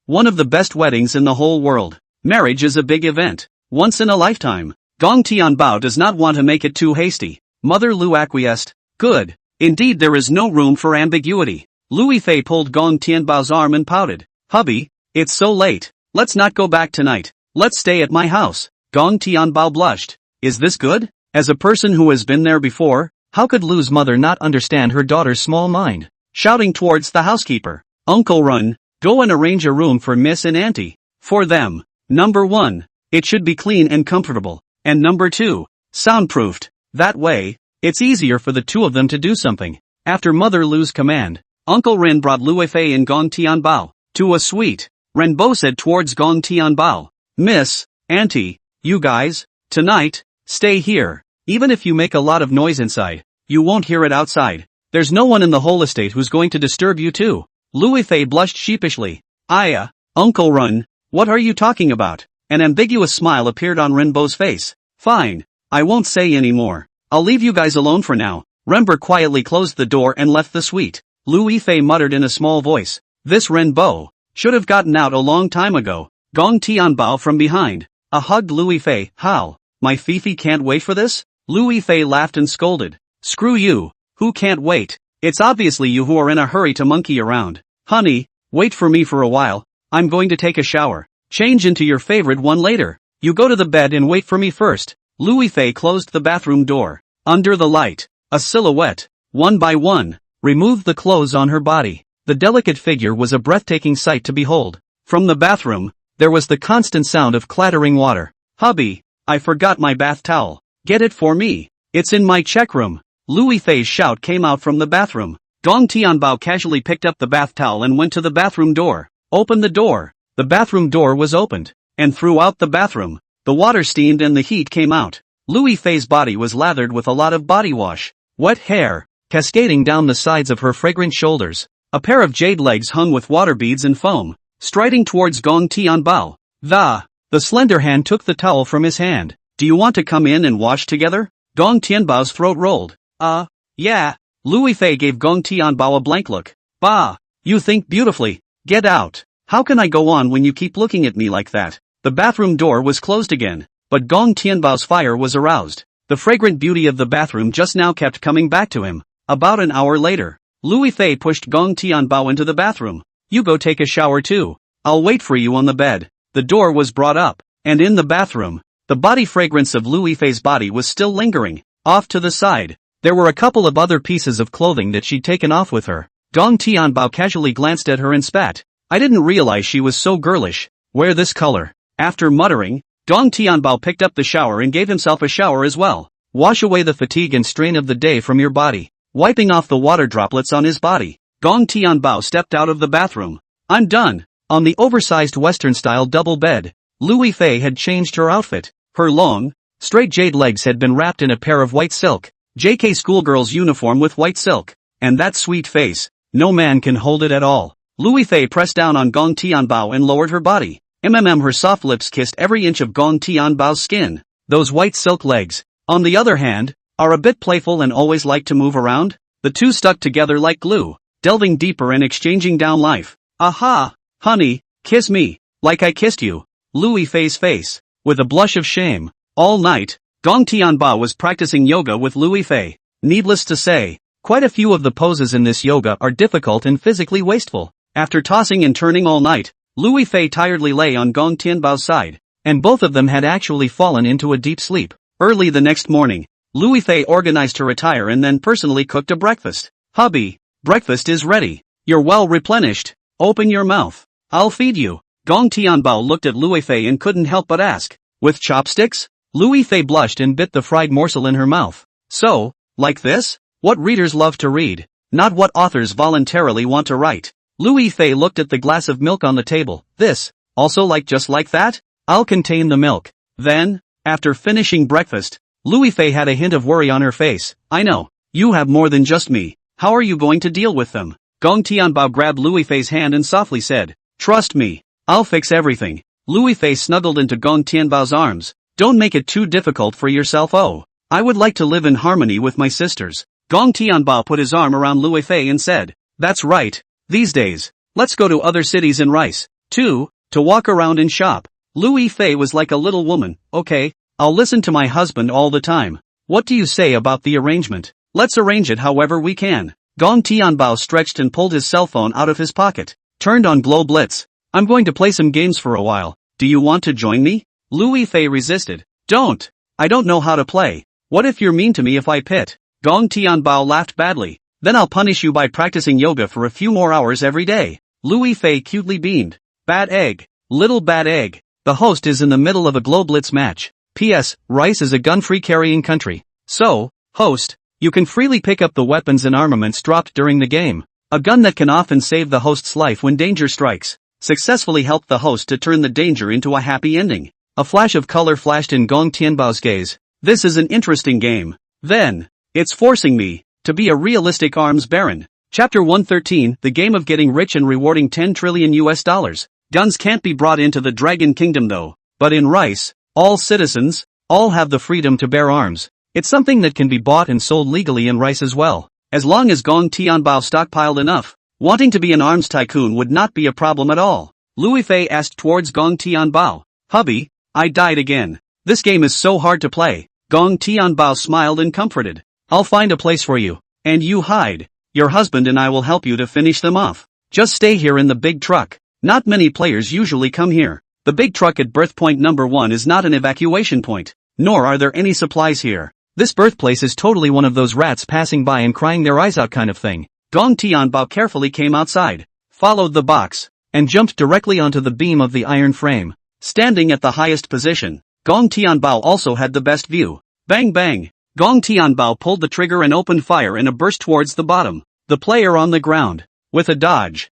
one of the best weddings in the whole world. Marriage is a big event, once in a lifetime. Gong Tianbao does not want to make it too hasty. Mother Lu acquiesced. Good. Indeed, there is no room for ambiguity. Louis Fei pulled Gong Tianbao's arm and pouted. Hubby, it's so late. Let's not go back tonight. Let's stay at my house. Gong Tianbao blushed. Is this good? As a person who has been there before, how could Lu's mother not understand her daughter's small mind? Shouting towards the housekeeper. Uncle Run, go and arrange a room for Miss and Auntie. For them. Number 1. It should be clean and comfortable. And number 2. Soundproofed. That way, it's easier for the two of them to do something. After Mother Lu's command, Uncle Ren brought Lu Fei and Gong Tianbao to a suite. Renbo said towards Gong Tianbao. Miss, Auntie, you guys, tonight, stay here. Even if you make a lot of noise inside, you won't hear it outside. There's no one in the whole estate who's going to disturb you too. Lu Fei blushed sheepishly. Uncle Run, what are you talking about? An ambiguous smile appeared on Renbo's face. Fine. I won't say any more. I'll leave you guys alone for now. Renbo quietly closed the door and left the suite. Lu Fei muttered in a small voice. This Renbo should have gotten out a long time ago. Gong Tianbao from behind. Hugged Lu Fei. How? My Fifi can't wait for this? Lu Fei laughed and scolded. Screw you. Who can't wait? It's obviously you who are in a hurry to monkey around. Honey, wait for me for a while. I'm going to take a shower. Change into your favorite one later. You go to the bed and wait for me first. Lu Fei closed the bathroom door. Under the light, a silhouette, one by one, removed the clothes on her body. The delicate figure was a breathtaking sight to behold. From the bathroom, there was the constant sound of clattering water. Hubby, I forgot my bath towel. Get it for me. It's in my check room. Lu Fei's shout came out from the bathroom. Gong Tianbao casually picked up the bath towel and went to the bathroom door. Open the door. The bathroom door was opened, and throughout the bathroom, the water steamed and the heat came out. Lu Fei's body was lathered with a lot of body wash. Wet hair, cascading down the sides of her fragrant shoulders. A pair of jade legs hung with water beads and foam. Striding towards Gong Tianbao. The slender hand took the towel from his hand. Do you want to come in and wash together? Gong Tianbao's throat rolled. Yeah. Lu Fei gave Gong Tianbao a blank look. Bah, you think beautifully. Get out. How can I go on when you keep looking at me like that? The bathroom door was closed again, but Gong Tianbao's fire was aroused. The fragrant beauty of the bathroom just now kept coming back to him. About an hour later, Lu Fei pushed Gong Tianbao into the bathroom. You go take a shower too. I'll wait for you on the bed. The door was brought up, and in the bathroom, the body fragrance of Lu Fei's body was still lingering. Off to the side, there were a couple of other pieces of clothing that she'd taken off with her. Gong Tianbao casually glanced at her and spat. I didn't realize she was so girlish. Wear this color. After muttering, Gong Tianbao picked up the shower and gave himself a shower as well. Wash away the fatigue and strain of the day from your body. Wiping off the water droplets on his body, Gong Tianbao stepped out of the bathroom. I'm done. On the oversized Western-style double bed, Lu Fei had changed her outfit. Her long, straight jade legs had been wrapped in a pair of white silk, JK schoolgirl's uniform with white silk. And that sweet face, no man can hold it at all. Lu Fei pressed down on Gong Tianbao and lowered her body. Her soft lips kissed every inch of Gong Tianbao's skin. Those white silk legs, on the other hand, are a bit playful and always like to move around. The two stuck together like glue, delving deeper and exchanging down life. Aha! Honey, kiss me, like I kissed you. Lu Fei's face, with a blush of shame. All night, Gong Tianbao was practicing yoga with Lu Fei. Needless to say, quite a few of the poses in this yoga are difficult and physically wasteful. After tossing and turning all night, Lu Fei tiredly lay on Gong Tianbao's side, and both of them had actually fallen into a deep sleep. Early the next morning, Lu Fei organized her attire and then personally cooked a breakfast. Hubby, breakfast is ready. You're well replenished. Open your mouth. I'll feed you. Gong Tianbao looked at Lu Fei and couldn't help but ask. With chopsticks? Lu Fei blushed and bit the fried morsel in her mouth. So, like this? What readers love to read, not what authors voluntarily want to write. Lu Fei looked at the glass of milk on the table. This, also like just like that? I'll contain the milk. Then, after finishing breakfast, Lu Fei had a hint of worry on her face. I know, you have more than just me. How are you going to deal with them? Gong Tianbao grabbed Lu Fei's hand and softly said, trust me, I'll fix everything. Lu Fei snuggled into Gong Tianbao's arms. Don't make it too difficult for yourself. Oh, I would like to live in harmony with my sisters. Gong Tianbao put his arm around Lu Fei and said, that's right. These days, Let's go to other cities in Rice. 2. To walk around and shop. Louis Fei was like a little woman. Okay, I'll listen to my husband all the time. What do you say about the arrangement? Let's arrange it however we can. Gong Tianbao stretched and pulled his cell phone out of his pocket. Turned on Glow Blitz. I'm going to play some games for a while. Do you want to join me? Louis Fei resisted. Don't. I don't know how to play. What if you're mean to me if I pit? Gong Tianbao laughed badly. Then I'll punish you by practicing yoga for a few more hours every day. Louis Fei cutely beamed. Bad egg. Little bad egg. The host is in the middle of a Glow Blitz match. P.S. Rice is a gun-free carrying country. So, host, you can freely pick up the weapons and armaments dropped during the game. A gun that can often save the host's life when danger strikes. Successfully helped the host to turn the danger into a happy ending. A flash of color flashed in Gong Tianbao's gaze. This is an interesting game. Then, it's forcing me to be a realistic arms baron. Chapter 113, the game of getting rich and rewarding 10 trillion US dollars. Guns can't be brought into the Dragon Kingdom though. But in Rice, all citizens, all have the freedom to bear arms. It's something that can be bought and sold legally in Rice as well. As long as Gong Tianbao stockpiled enough, wanting to be an arms tycoon would not be a problem at all. Louis Fei asked towards Gong Tianbao. Hubby, I died again. This game is so hard to play. Gong Tianbao smiled and comforted. I'll find a place for you. And you hide. Your husband and I will help you to finish them off. Just stay here in the big truck. Not many players usually come here. The big truck at berth point number 1 is not an evacuation point. Nor are there any supplies here. This birthplace is totally one of those rats passing by and crying their eyes out kind of thing. Gong Tianbao carefully came outside, followed the box, and jumped directly onto the beam of the iron frame. Standing at the highest position, Gong Tianbao also had the best view. Bang bang! Gong Tianbao pulled the trigger and opened fire in a burst towards the bottom. The player on the ground, with a dodged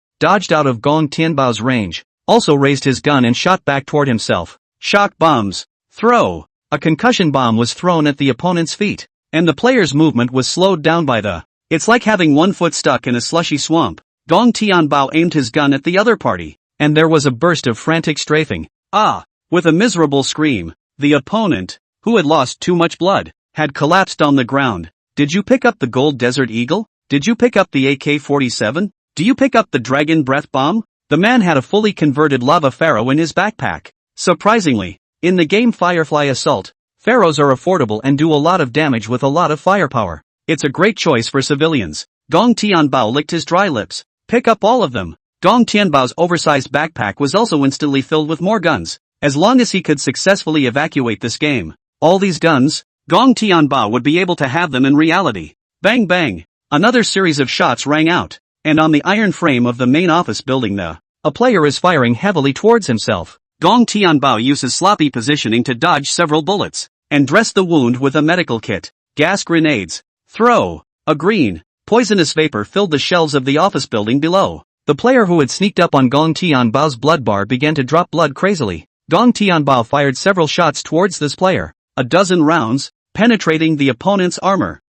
out of Gong Tianbao's range, also raised his gun and shot back toward himself. Shock bombs. Throw. A concussion bomb was thrown at the opponent's feet, and the player's movement was slowed down by the. It's like having one foot stuck in a slushy swamp. Gong Tianbao aimed his gun at the other party, and there was a burst of frantic strafing. Ah! With a miserable scream, the opponent, who had lost too much blood, had collapsed on the ground. Did you pick up the Gold Desert Eagle? Did you pick up the AK-47? Do you pick up the Dragon Breath Bomb? The man had a fully converted lava pharaoh in his backpack. Surprisingly, in the game Firefly Assault, pharaohs are affordable and do a lot of damage with a lot of firepower. It's a great choice for civilians. Gong Tianbao licked his dry lips. Pick up all of them. Gong Tianbao's oversized backpack was also instantly filled with more guns. As long as he could successfully evacuate this game, all these guns, Gong Tianbao would be able to have them in reality. Bang bang! Another series of shots rang out, and on the iron frame of the main office building a player is firing heavily towards himself. Gong Tianbao uses sloppy positioning to dodge several bullets, and dress the wound with a medical kit. Gas grenades. Throw. A green, poisonous vapor filled the shelves of the office building below. The player who had sneaked up on Gong Tianbao's blood bar began to drop blood crazily. Gong Tianbao fired several shots towards this player, a dozen rounds, penetrating the opponent's armor.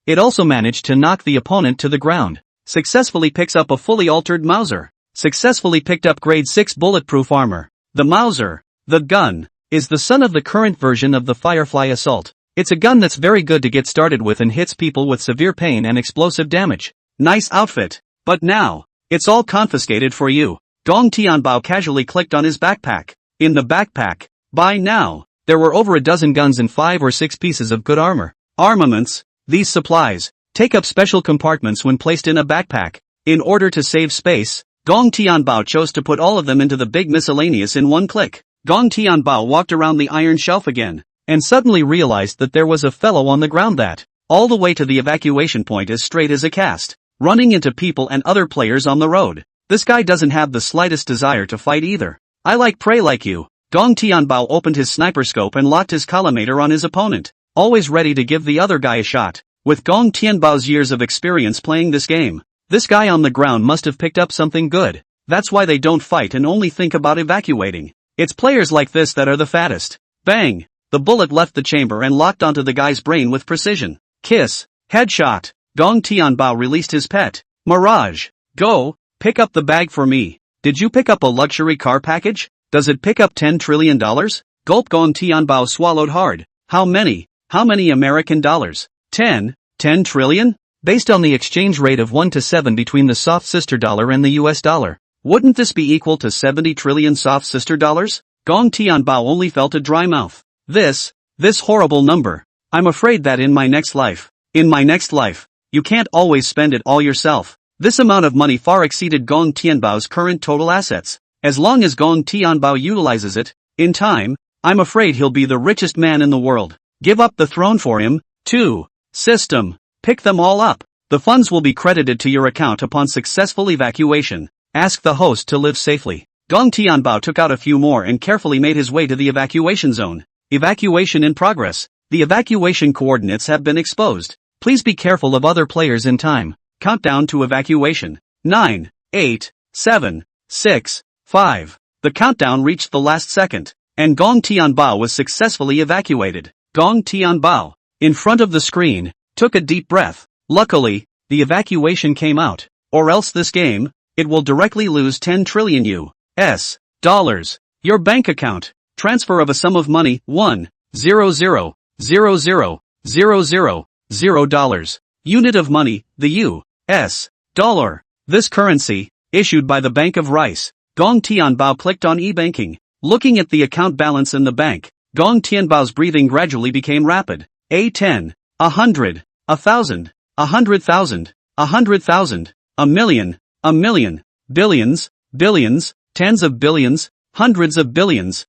It also managed to knock the opponent to the ground. Successfully picks up a fully altered Mauser. Successfully picked up grade 6 bulletproof armor. The Mauser, the gun, is the son of the current version of the Firefly Assault. It's a gun that's very good to get started with and hits people with severe pain and explosive damage. Nice outfit. But now, it's all confiscated for you. Gong Tianbao casually clicked on his backpack. In the backpack, by now, there were over a dozen guns and 5 or 6 pieces of good armor. Armaments. These supplies take up special compartments when placed in a backpack. In order to save space, Gong Tianbao chose to put all of them into the big miscellaneous in one click. Gong Tianbao walked around the iron shelf again, and suddenly realized that there was a fellow on the ground that, all the way to the evacuation point as straight as a cast, running into people and other players on the road. This guy doesn't have the slightest desire to fight either. I like prey like you. Gong Tianbao opened his sniper scope and locked his collimator on his opponent, always ready to give the other guy a shot. With Gong Tianbao's years of experience playing this game, this guy on the ground must have picked up something good. That's why they don't fight and only think about evacuating. It's players like this that are the fattest. Bang! The bullet left the chamber and locked onto the guy's brain with precision. Kiss. Headshot. Gong Tianbao released his pet. Mirage. Go, pick up the bag for me. Did you pick up a luxury car package? Does it pick up $10 trillion? Gulp. Gong Tianbao swallowed hard. How many? How many American dollars? 10 trillion? Based on the exchange rate of 1 to 7 between the soft sister dollar and the US dollar, wouldn't this be equal to 70 trillion soft sister dollars? Gong Tianbao only felt a dry mouth. This horrible number. I'm afraid that in my next life, you can't always spend it all yourself. This amount of money far exceeded Gong Tianbao's current total assets. As long as Gong Tianbao utilizes it, in time, I'm afraid he'll be the richest man in the world. Give up the throne for him, too. System. Pick them all up. The funds will be credited to your account upon successful evacuation. Ask the host to live safely. Gong Tianbao took out a few more and carefully made his way to the evacuation zone. Evacuation in progress. The evacuation coordinates have been exposed. Please be careful of other players in time. Countdown to evacuation. 9, 8, 7, 6, 5. The countdown reached the last second, and Gong Tianbao was successfully evacuated. Gong Tianbao, in front of the screen, took a deep breath. Luckily, the evacuation came out, or else this game, it will directly lose 10 trillion US dollars. Your bank account. Transfer of a sum of money, $1,000,000,000. Unit of money, the US dollar. This currency, issued by the Bank of Rice. Gong Tianbao clicked on e-banking. Looking at the account balance in the bank, Gong Tianbao's breathing gradually became rapid. A 10, 100, 1,000, 100,000, 100,000, a million, billions, billions, tens of billions, hundreds of billions,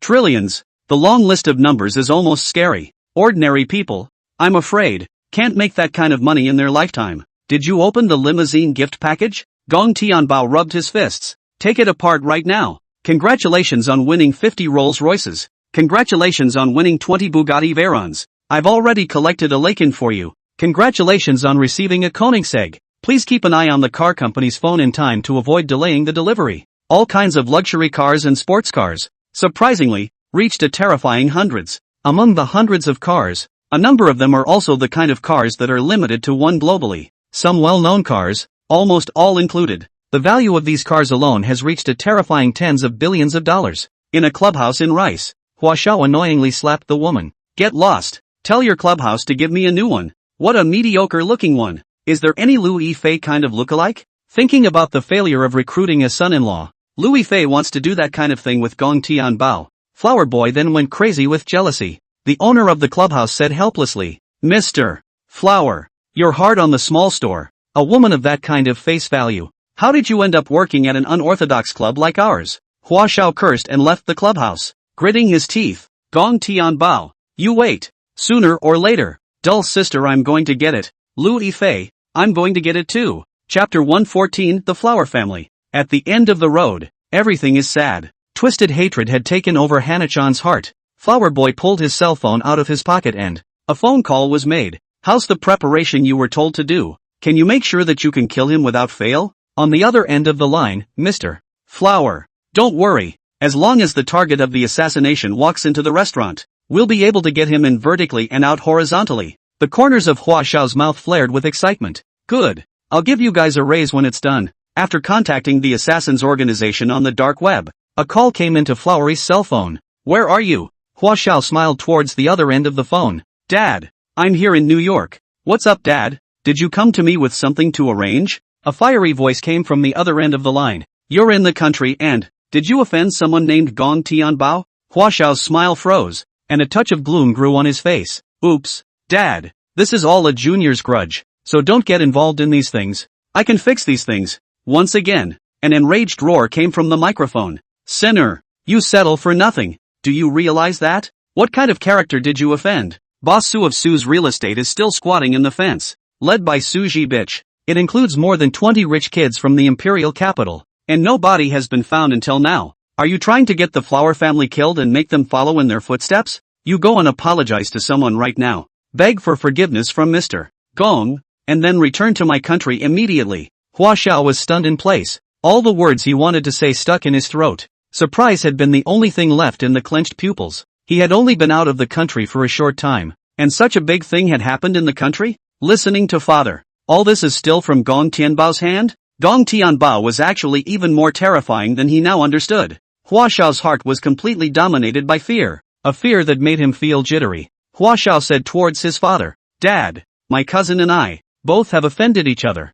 trillions. The long list of numbers is almost scary. Ordinary people, I'm afraid, can't make that kind of money in their lifetime. Did you open the limousine gift package? Gong Tianbao rubbed his fists. Take it apart right now. Congratulations on winning 50 Rolls Royces. Congratulations on winning 20 Bugatti Veyrons. I've already collected a Lacan for you. Congratulations on receiving a Koenigsegg. Please keep an eye on the car company's phone in time to avoid delaying the delivery. All kinds of luxury cars and sports cars, surprisingly, reached a terrifying hundreds. Among the hundreds of cars, a number of them are also the kind of cars that are limited to one globally. Some well-known cars, almost all included. The value of these cars alone has reached a terrifying tens of billions of dollars. In a clubhouse in Rice, Hua Xiao annoyingly slapped the woman. Get lost. Tell your clubhouse to give me a new one. What a mediocre-looking one. Is there any Liu Yifei kind of look-alike? Thinking about the failure of recruiting a son-in-law, Liu Yifei wants to do that kind of thing with Gong Tianbao. Flower Boy then went crazy with jealousy. The owner of the clubhouse said helplessly, Mr. Flower, you're hard on the small store. A woman of that kind of face value. How did you end up working at an unorthodox club like ours? Hua Xiao cursed and left the clubhouse, gritting his teeth. Gong Tianbao, you wait. Sooner or later. Dull sister, I'm going to get it. Liu Yifei, I'm going to get it too. Chapter 114, The Flower Family. At the end of the road, everything is sad. Twisted hatred had taken over Hana-chan's heart. Flower Boy pulled his cell phone out of his pocket and a phone call was made. How's the preparation you were told to do? Can you make sure that you can kill him without fail? On the other end of the line, Mr. Flower. Don't worry. As long as the target of the assassination walks into the restaurant, we'll be able to get him in vertically and out horizontally. The corners of Hua Xiao's mouth flared with excitement. Good. I'll give you guys a raise when it's done. After contacting the assassin's organization on the dark web, a call came into Flowery's cell phone. Where are you? Hua Xiao smiled towards the other end of the phone. Dad. I'm here in New York. What's up, Dad? Did you come to me with something to arrange? A fiery voice came from the other end of the line. You're in the country and, did you offend someone named Gong Tianbao? Hua Xiao's smile froze, and a touch of gloom grew on his face. Oops. Dad. This is all a junior's grudge, so don't get involved in these things. I can fix these things. Once again, an enraged roar came from the microphone. Sinner. You settle for nothing. Do you realize that? What kind of character did you offend? Boss Su of Su's real estate is still squatting in the fence. Led by Su Ji bitch. It includes more than 20 rich kids from the imperial capital. And no body has been found until now. Are you trying to get the Flower family killed and make them follow in their footsteps? You go and apologize to someone right now. Beg for forgiveness from Mr. Gong, and then return to my country immediately. Hua Xiao was stunned in place. All the words he wanted to say stuck in his throat. Surprise had been the only thing left in the clenched pupils. He had only been out of the country for a short time, and such a big thing had happened in the country? Listening to father. All this is still from Gong Tianbao's hand? Gong Tianbao was actually even more terrifying than he now understood. Hua Xiao's heart was completely dominated by fear, a fear that made him feel jittery. Hua Xiao said towards his father, Dad, my cousin and I, both have offended each other.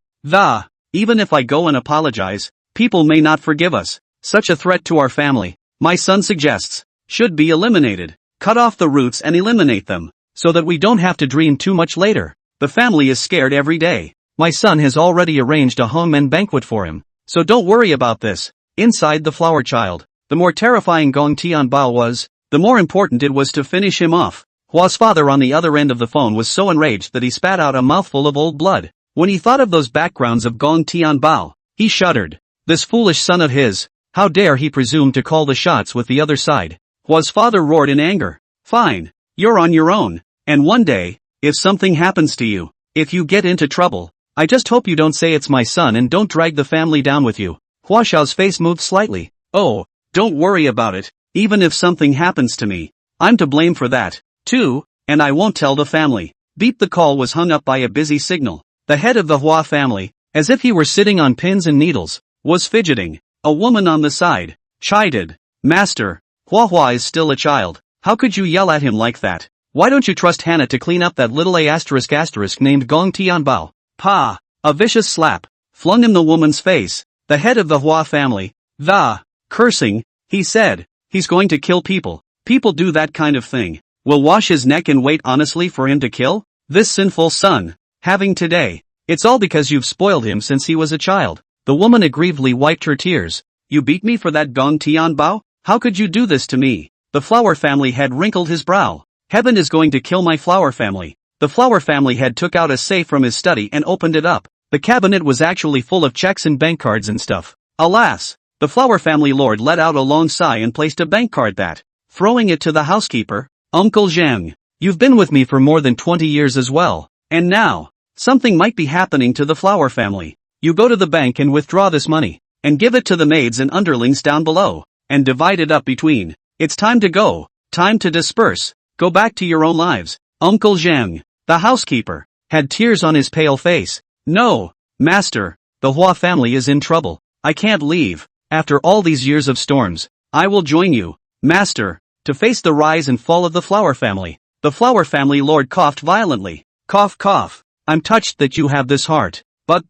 Even if I go and apologize, people may not forgive us. Such a threat to our family, my son suggests, should be eliminated. Cut off the roots and eliminate them, so that we don't have to dream too much later. The family is scared every day. My son has already arranged a home and banquet for him, so don't worry about this. Inside the flower child, the more terrifying Gong Tianbao was, the more important it was to finish him off. Hua's father on the other end of the phone was so enraged that he spat out a mouthful of old blood. When he thought of those backgrounds of Gong Tianbao, he shuddered. This foolish son of his, how dare he presume to call the shots with the other side? Hua's father roared in anger. Fine, you're on your own, and one day, if something happens to you, if you get into trouble, I just hope you don't say it's my son and don't drag the family down with you. Hua Xiao's face moved slightly. Oh, don't worry about it, even if something happens to me, I'm to blame for that, too, and I won't tell the family. Beep, the call was hung up by a busy signal. The head of the Hua family, as if he were sitting on pins and needles, was fidgeting. A woman on the side chided. Master, Hua is still a child. How could you yell at him like that? Why don't you trust Hannah to clean up that little *** named Gong Tianbao? Pa! A vicious slap flung in the woman's face. The head of the Hua family, cursing, he said, he's going to kill people. People do that kind of thing. Will wash his neck and wait honestly for him to kill? This sinful son, having today. It's all because you've spoiled him since he was a child. The woman aggrievedly wiped her tears. You beat me for that Gong Tianbao? How could you do this to me? The flower family head wrinkled his brow. Heaven is going to kill my flower family. The flower family head took out a safe from his study and opened it up. The cabinet was actually full of checks and bank cards and stuff. Alas! The flower family lord let out a long sigh and placed a bank card that, throwing it to the housekeeper, Uncle Zhang, you've been with me for more than 20 years as well, and now, something might be happening to the flower family. You go to the bank and withdraw this money, and give it to the maids and underlings down below, and divide it up between. It's time to go, time to disperse, go back to your own lives. Uncle Zhang, the housekeeper, had tears on his pale face. No, master, the Hua family is in trouble. I can't leave. After all these years of storms, I will join you, master, to face the rise and fall of the flower family. The flower family lord coughed violently. Cough, cough. I'm touched that you have this heart. But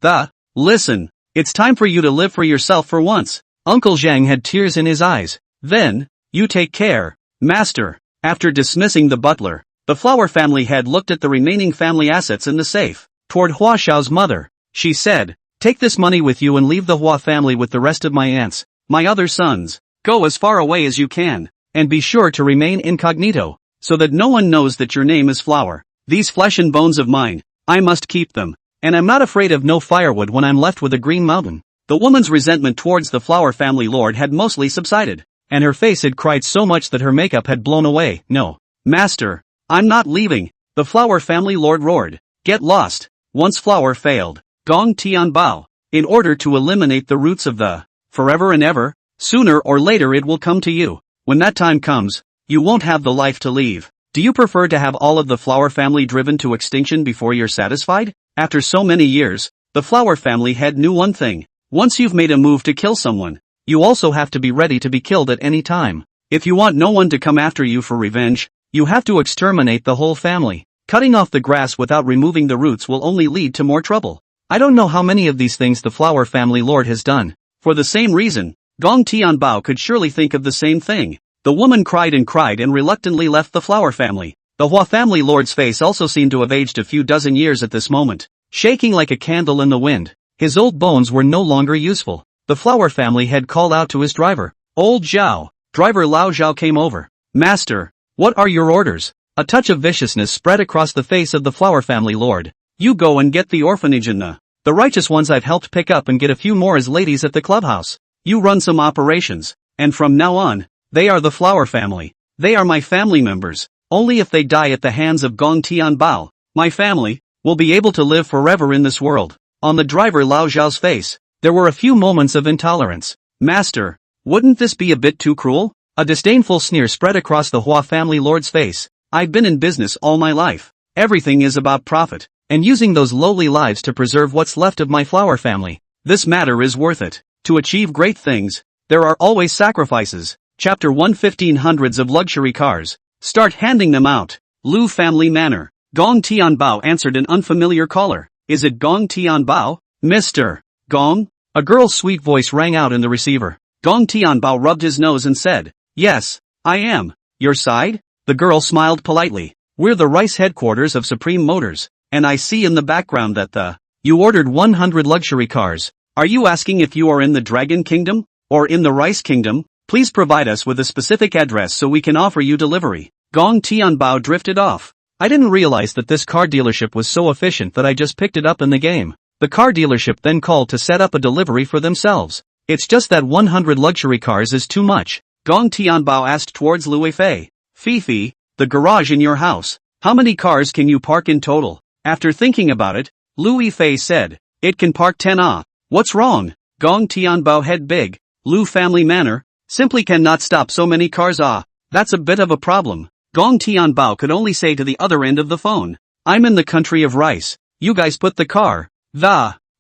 listen, it's time for you to live for yourself for once. Uncle Zhang had tears in his eyes. Then, you take care, master. After dismissing the butler, the flower family head looked at the remaining family assets in the safe. Toward Hua Xiao's mother, she said, take this money with you and leave the Hua family with the rest of my aunts, my other sons. Go as far away as you can, and be sure to remain incognito, so that no one knows that your name is Flower. These flesh and bones of mine, I must keep them, and I'm not afraid of no firewood when I'm left with a green mountain. The woman's resentment towards the Flower family lord had mostly subsided, and her face had cried so much that her makeup had blown away. No, master, I'm not leaving, the Flower family lord roared. Get lost. Once Flower failed, Gong Tianbao, in order to eliminate the roots of the forever and ever, sooner or later it will come to you. When that time comes, you won't have the life to leave. Do you prefer to have all of the Flower family driven to extinction before you're satisfied? After so many years, the Flower family head knew one thing. Once you've made a move to kill someone, you also have to be ready to be killed at any time. If you want no one to come after you for revenge, you have to exterminate the whole family. Cutting off the grass without removing the roots will only lead to more trouble. I don't know how many of these things the Flower family lord has done. For the same reason, Gong Tianbao could surely think of the same thing. The woman cried and reluctantly left the Flower family. The Hua family lord's face also seemed to have aged a few dozen years at this moment, shaking like a candle in the wind. His old bones were no longer useful. The Flower family had called out to his driver. Old Zhao. Driver Lao Zhao came over. Master, what are your orders? A touch of viciousness spread across the face of the Flower family lord. You go and get the orphanage and the righteous ones I've helped pick up and get a few more as ladies at the clubhouse. You run some operations, and from now on, they are the Flower family. They are my family members. Only if they die at the hands of Gong Tianbao, my family, will be able to live forever in this world. On the driver Lao Zhao's face, there were a few moments of intolerance. Master, wouldn't this be a bit too cruel? A disdainful sneer spread across the Hua family lord's face. I've been in business all my life. Everything is about profit, and using those lowly lives to preserve what's left of my Flower family. This matter is worth it. To achieve great things, there are always sacrifices. Chapter 115. Hundreds of luxury cars. Start handing them out. Lu Family Manor. Gong Tianbao answered an unfamiliar caller. Is it Gong Tianbao? Mr. Gong? A girl's sweet voice rang out in the receiver. Gong Tianbao rubbed his nose and said, yes, I am. Your side? The girl smiled politely. We're the Rice headquarters of Supreme Motors, and I see in the background that you ordered 100 luxury cars. Are you asking if you are in the Dragon Kingdom? Or in the Rice Kingdom? Please provide us with a specific address so we can offer you delivery. Gong Tianbao drifted off. I didn't realize that this car dealership was so efficient that I just picked it up in the game. The car dealership then called to set up a delivery for themselves. It's just that 100 luxury cars is too much. Gong Tianbao asked towards Lui Fei. Fifi, the garage in your house, how many cars can you park in total? After thinking about it, Lui Fei said, it can park 10 ah. What's wrong? Gong Tianbao head big. Lu family manor, simply cannot stop so many cars ah. That's a bit of a problem. Gong Tianbao could only say to the other end of the phone. I'm in the country of Rice. You guys put the car.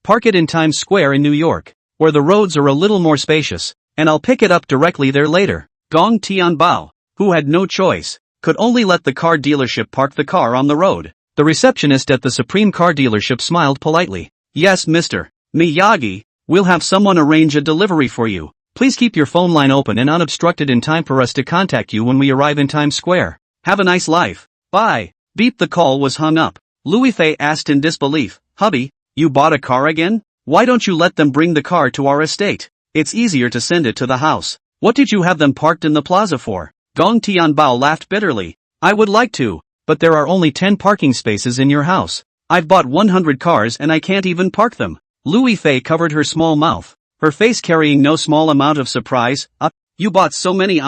Park it in Times Square in New York, where the roads are a little more spacious, and I'll pick it up directly there later. Gong Tianbao, who had no choice, could only let the car dealership park the car on the road. The receptionist at the Supreme car dealership smiled politely. Yes, Mr. Miyagi, we'll have someone arrange a delivery for you. Please keep your phone line open and unobstructed in time for us to contact you when we arrive in Times Square. Have a nice life. Bye. Beep, the call was hung up. Lui Fei asked in disbelief, hubby, you bought a car again? Why don't you let them bring the car to our estate? It's easier to send it to the house. What did you have them parked in the plaza for? Gong Tianbao laughed bitterly. I would like to, but there are only 10 parking spaces in your house. I've bought 100 cars and I can't even park them. Lui Fei covered her small mouth, her face carrying no small amount of surprise. You bought so many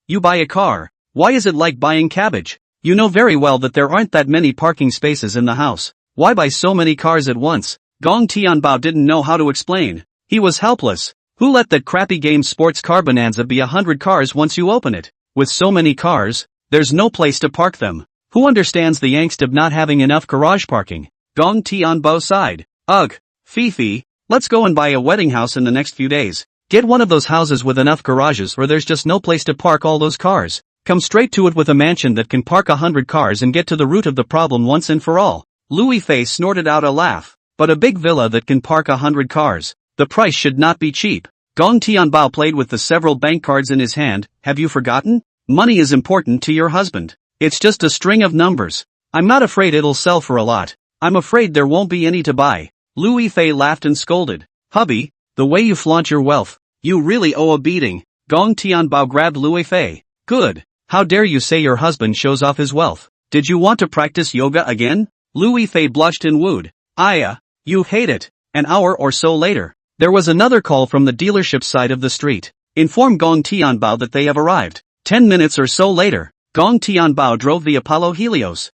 you buy a car. Why is it like buying cabbage? You know very well that there aren't that many parking spaces in the house. Why buy so many cars at once? Gong Tianbao didn't know how to explain. He was helpless. Who let that crappy game Sports Car Bonanza be 100 cars once you open it? With so many cars, there's no place to park them. Who understands the angst of not having enough garage parking? Gong Tianbao sighed. Ugh, Fifi, let's go and buy a wedding house in the next few days. Get one of those houses with enough garages where there's just no place to park all those cars. Come straight to it with a mansion that can park 100 cars and get to the root of the problem once and for all. Lui Fei snorted out a laugh. But a big villa that can park 100 cars. The price should not be cheap. Gong Tianbao played with the several bank cards in his hand. Have you forgotten? Money is important to your husband. It's just a string of numbers. I'm not afraid it'll sell for a lot. I'm afraid there won't be any to buy. Lui Fei laughed and scolded. Hubby, the way you flaunt your wealth, you really owe a beating. Gong Tianbao grabbed Lui Fei. Good. How dare you say your husband shows off his wealth? Did you want to practice yoga again? Lui Fei blushed and wooed. You hate it. An hour or so later, there was another call from the dealership side of the street. Inform Gong Tianbao that they have arrived. 10 minutes or so later, Gong Tianbao drove the Apollo Helios.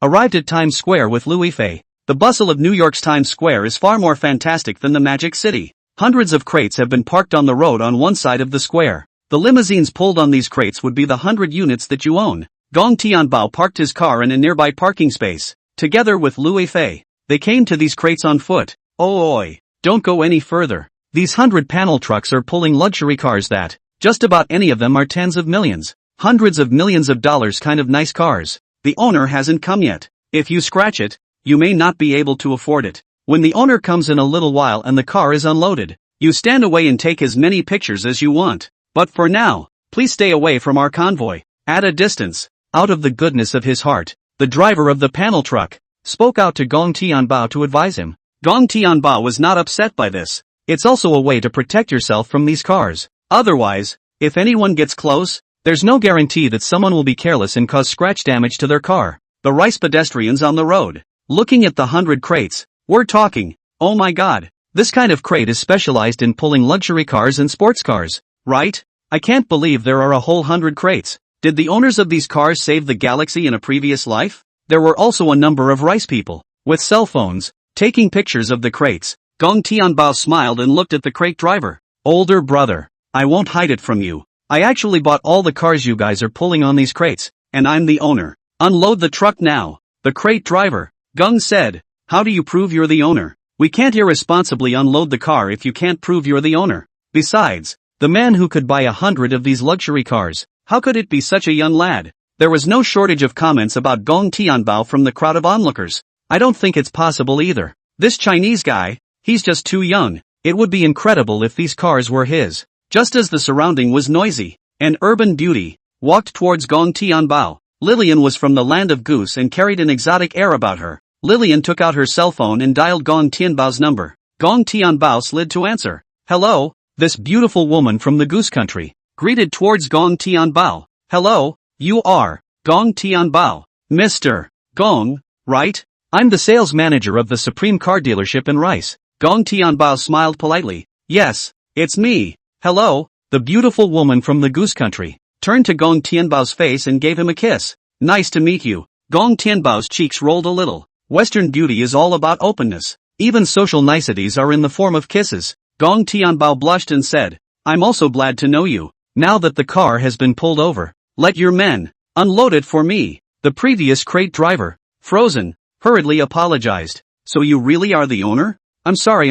Arrived at Times Square with Lui Fei. The bustle of New York's Times Square is far more fantastic than the Magic City. Hundreds of crates have been parked on the road on one side of the square. The limousines pulled on these crates would be the 100 units that you own. Gong Tianbao parked his car in a nearby parking space. Together with Lui Fei, they came to these crates on foot. Oi, don't go any further. These 100 panel trucks are pulling luxury cars that, just about any of them are tens of millions, hundreds of millions of dollars kind of nice cars. The owner hasn't come yet. If you scratch it, you may not be able to afford it. When the owner comes in a little while and the car is unloaded, you stand away and take as many pictures as you want. But for now, please stay away from our convoy. At a distance, out of the goodness of his heart, the driver of the panel truck spoke out to Gong Tianbao to advise him. Gong Tianbao was not upset by this. It's also a way to protect yourself from these cars. Otherwise, if anyone gets close, there's no guarantee that someone will be careless and cause scratch damage to their car. The Rice pedestrians on the road, looking at the 100 crates, were talking. Oh my god, this kind of crate is specialized in pulling luxury cars and sports cars, right? I can't believe there are a whole 100 crates. Did the owners of these cars save the galaxy in a previous life? There were also a number of Rice people, with cell phones, taking pictures of the crates. Gong Tianbao smiled and looked at the crate driver. Older brother, I won't hide it from you. I actually bought all the cars you guys are pulling on these crates, and I'm the owner. Unload the truck now. The crate driver, Gong said. How do you prove you're the owner? We can't irresponsibly unload the car if you can't prove you're the owner. Besides, the man who could buy 100 of these luxury cars, how could it be such a young lad? There was no shortage of comments about Gong Tianbao from the crowd of onlookers. I don't think it's possible either. This Chinese guy, he's just too young. It would be incredible if these cars were his. Just as the surrounding was noisy, an urban beauty walked towards Gong Tianbao. Lillian was from the land of Goose and carried an exotic air about her. Lillian took out her cell phone and dialed Gong Tianbao's number. Gong Tianbao slid to answer. Hello, this beautiful woman from the Goose country greeted towards Gong Tianbao. Hello, you are Gong Tianbao. Mr. Gong, right? I'm the sales manager of the Supreme car dealership in Rice. Gong Tianbao smiled politely. Yes, it's me. Hello, the beautiful woman from the Goose country turned to Gong Tianbao's face and gave him a kiss. Nice to meet you. Gong Tianbao's cheeks rolled a little. Western beauty is all about openness. Even social niceties are in the form of kisses. Gong Tianbao blushed and said, I'm also glad to know you. Now that the car has been pulled over, let your men unload it for me. The previous crate driver, Frozen, hurriedly apologized. So you really are the owner? I'm sorry.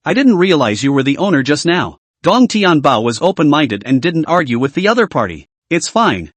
I didn't realize you were the owner just now. Gong Tianbao was open-minded and didn't argue with the other party. It's fine.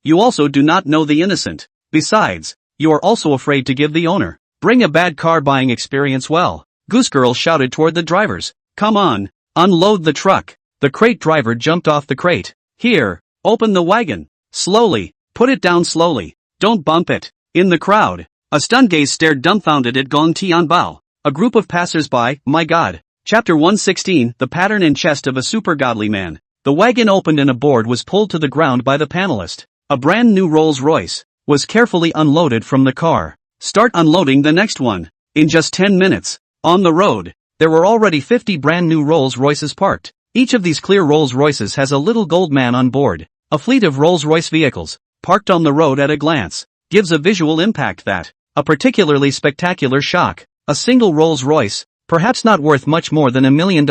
You also do not know the innocent. Besides, you are also afraid to give the owner. Bring a bad car buying experience well. Goose Girl shouted toward the drivers. Come on, unload the truck. The crate driver jumped off the crate. Here, open the wagon. Slowly, put it down slowly. Don't bump it. In the crowd, a stunned gaze stared dumbfounded at Gong Tianbao. A group of passers-by, my god. Chapter 116, The Pattern and Chest of a Super Godly Man. The wagon opened and a board was pulled to the ground by the panelist. A brand new Rolls-Royce was carefully unloaded from the car. Start unloading the next one. In just 10 minutes. On the road, there were already 50 brand new Rolls-Royces parked. Each of these clear Rolls-Royces has a little gold man on board. A fleet of Rolls-Royce vehicles, parked on the road at a glance, gives a visual impact that, a particularly spectacular shock. A single Rolls-Royce, perhaps not worth much more than $1 million,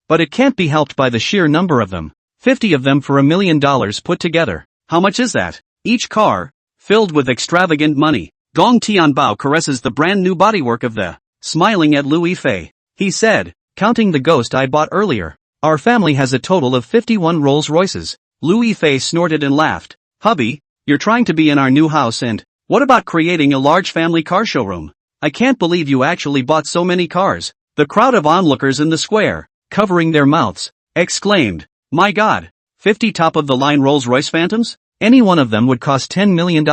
but it can't be helped by the sheer number of them. 50 of them for $1 million put together. How much is that? Each car, filled with extravagant money. Gong Tianbao caresses the brand new bodywork of the, smiling at Louis Fei. He said, counting the Ghost I bought earlier. Our family has a total of 51 Rolls-Royces. Louis Fei snorted and laughed. Hubby, you're trying to be in our new house and, what about creating a large family car showroom? I can't believe you actually bought so many cars. The crowd of onlookers in the square, covering their mouths, exclaimed, my god, 50 top-of-the-line Rolls-Royce Phantoms? Any one of them would cost $10 million.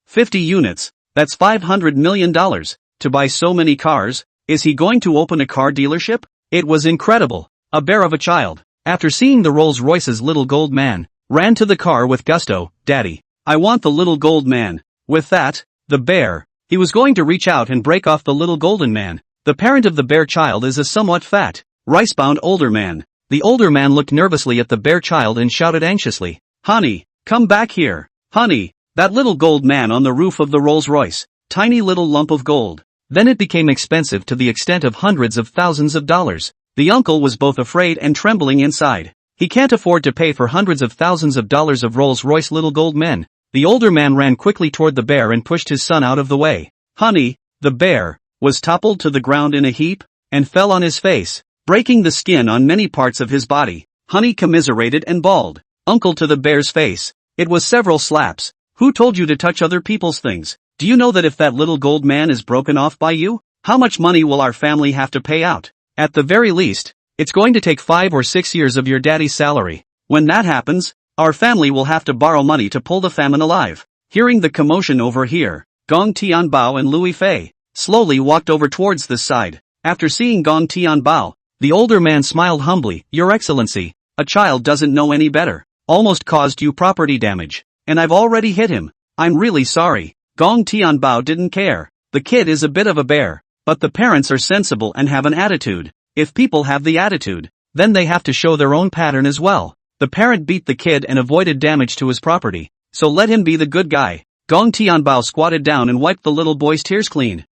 50 units, that's $500 million. To buy so many cars, is he going to open a car dealership? It was incredible. A bear of a child, after seeing the Rolls-Royce's little gold man, ran to the car with gusto. Daddy, I want the little gold man. With that, the bear, he was going to reach out and break off the little golden man. The parent of the bear child is a somewhat fat, rice-bound older man. The older man looked nervously at the bear child and shouted anxiously, Honey, come back here. Honey, that little gold man on the roof of the Rolls-Royce. Tiny little lump of gold. Then it became expensive to the extent of hundreds of thousands of dollars. The uncle was both afraid and trembling inside. He can't afford to pay for hundreds of thousands of dollars of Rolls-Royce little gold men. The older man ran quickly toward the bear and pushed his son out of the way. Honey, the bear, was toppled to the ground in a heap, and fell on his face, breaking the skin on many parts of his body. Honey commiserated and bawled. Uncle to the bear's face. It was several slaps. Who told you to touch other people's things? Do you know that if that little gold man is broken off by you, how much money will our family have to pay out? At the very least, it's going to take 5 or 6 years of your daddy's salary. When that happens, our family will have to borrow money to pull the famine alive. Hearing the commotion over here, Gong Tianbao and Louis Fei slowly walked over towards this side. After seeing Gong Tianbao, the older man smiled humbly. Your Excellency, a child doesn't know any better. Almost caused you property damage. And I've already hit him. I'm really sorry. Gong Tianbao didn't care. The kid is a bit of a bear. But the parents are sensible and have an attitude. If people have the attitude, then they have to show their own pattern as well. The parent beat the kid and avoided damage to his property. So let him be the good guy. Gong Tianbao squatted down and wiped the little boy's tears clean.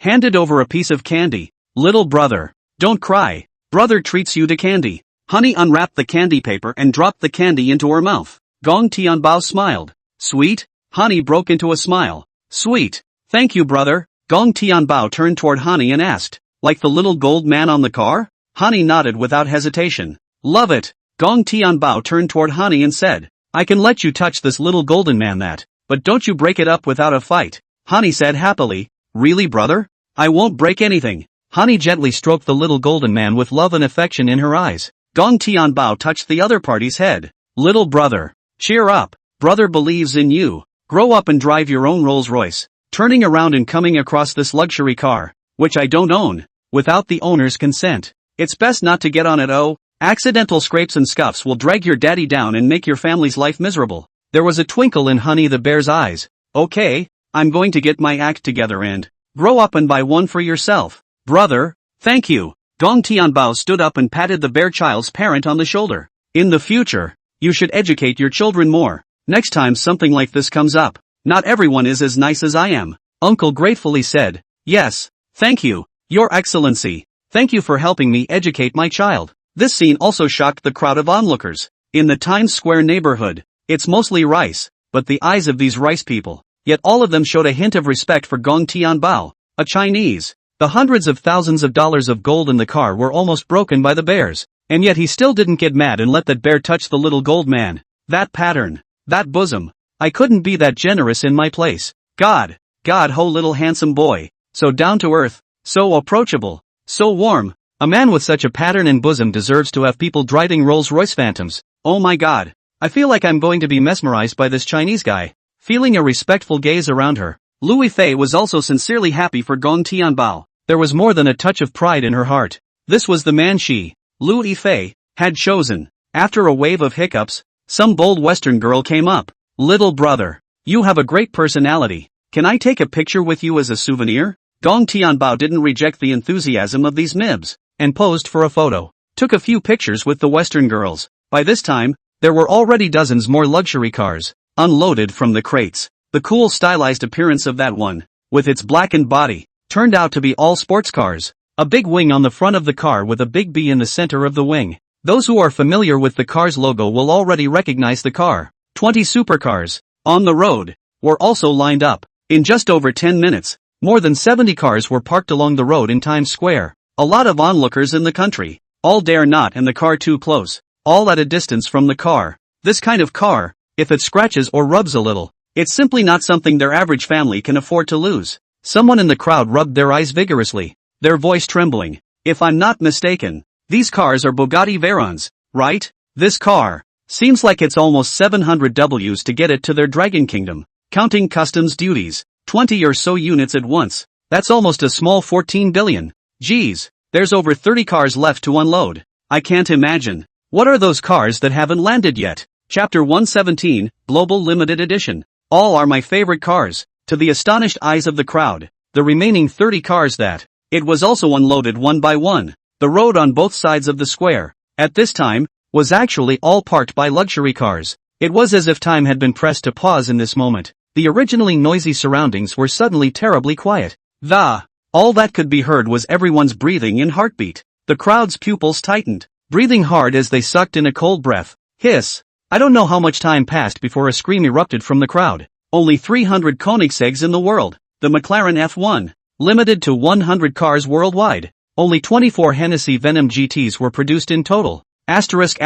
Handed over a piece of candy. Little brother, don't cry. Brother treats you to candy. Honey unwrapped the candy paper and dropped the candy into her mouth. Gong Tianbao smiled. Sweet? Honey broke into a smile. Sweet. Thank you, brother. Gong Tianbao turned toward Hani and asked, like the little gold man on the car? Hani nodded without hesitation. Love it. Gong Tianbao turned toward Hani and said, I can let you touch this little golden man that, but don't you break it up without a fight, Honey said happily. Really, brother? I won't break anything. Honey gently stroked the little golden man with love and affection in her eyes. Gong Tianbao touched the other party's head. Little brother, cheer up. Brother believes in you. Grow up and drive your own Rolls Royce. Turning around and coming across this luxury car, which I don't own, without the owner's consent. It's best not to get on it. Oh, accidental scrapes and scuffs will drag your daddy down and make your family's life miserable. There was a twinkle in Honey the Bear's eyes. Okay, I'm going to get my act together and grow up and buy one for yourself. Brother, thank you. Gong Tianbao stood up and patted the bear child's parent on the shoulder. In the future, you should educate your children more. Next time something like this comes up, not everyone is as nice as I am. Uncle gratefully said. Yes, thank you, Your Excellency. Thank you for helping me educate my child. This scene also shocked the crowd of onlookers. In the Times Square neighborhood, it's mostly rice, but the eyes of these rice people, yet all of them showed a hint of respect for Gong Tianbao, a Chinese. The hundreds of thousands of dollars of gold in the car were almost broken by the bears, and yet he still didn't get mad and let that bear touch the little gold man. That pattern, that bosom. I couldn't be that generous in my place. God, ho little handsome boy, so down to earth, so approachable, so warm. A man with such a pattern and bosom deserves to have people driving Rolls-Royce Phantoms. Oh my God. I feel like I'm going to be mesmerized by this Chinese guy. Feeling a respectful gaze around her, Louis Fei was also sincerely happy for Gong Tianbao. There was more than a touch of pride in her heart. This was the man she, Louis Fei, had chosen. After a wave of hiccups, some bold Western girl came up. Little brother, you have a great personality. Can I take a picture with you as a souvenir? Gong Tianbao didn't reject the enthusiasm of these mibs, and posed for a photo. Took a few pictures with the Western girls. By this time, there were already dozens more luxury cars, unloaded from the crates. The cool stylized appearance of that one, with its blackened body, turned out to be all sports cars. A big wing on the front of the car with a big B in the center of the wing. Those who are familiar with the car's logo will already recognize the car. 20 supercars, on the road, were also lined up. In just over 10 minutes, more than 70 cars were parked along the road in Times Square. A lot of onlookers in the country. All dare not and the car too close. All at a distance from the car. This kind of car, if it scratches or rubs a little, it's simply not something their average family can afford to lose. Someone in the crowd rubbed their eyes vigorously, their voice trembling. If I'm not mistaken, these cars are Bugatti Veyrons, right? This car seems like it's almost 700 Ws to get it to their Dragon Kingdom. Counting customs duties, 20 or so units at once. That's almost a small 14 billion. Geez, there's over 30 cars left to unload. I can't imagine. What are those cars that haven't landed yet? Chapter 117, Global Limited Edition. All are my favorite cars. To the astonished eyes of the crowd, the remaining 30 cars that it was also unloaded one by one. The road on both sides of the square, at this time, was actually all parked by luxury cars. It was as if time had been pressed to pause in this moment. The originally noisy surroundings were suddenly terribly quiet. All that could be heard was everyone's breathing and heartbeat. The crowd's pupils tightened, breathing hard as they sucked in a cold breath. Hiss. I don't know how much time passed before a scream erupted from the crowd. Only 300 Koenigseggs in the world. The McLaren F1. Limited to 100 cars worldwide. Only 24 Hennessy Venom GTs were produced in total. Asterisk.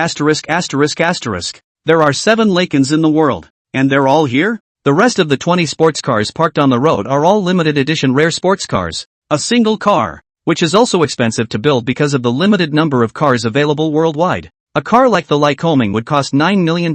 There are 7 Lakens in the world. And they're all here? The rest of the 20 sports cars parked on the road are all limited edition rare sports cars. A single car, which is also expensive to build because of the limited number of cars available worldwide. A car like the Lycoming would cost $9 million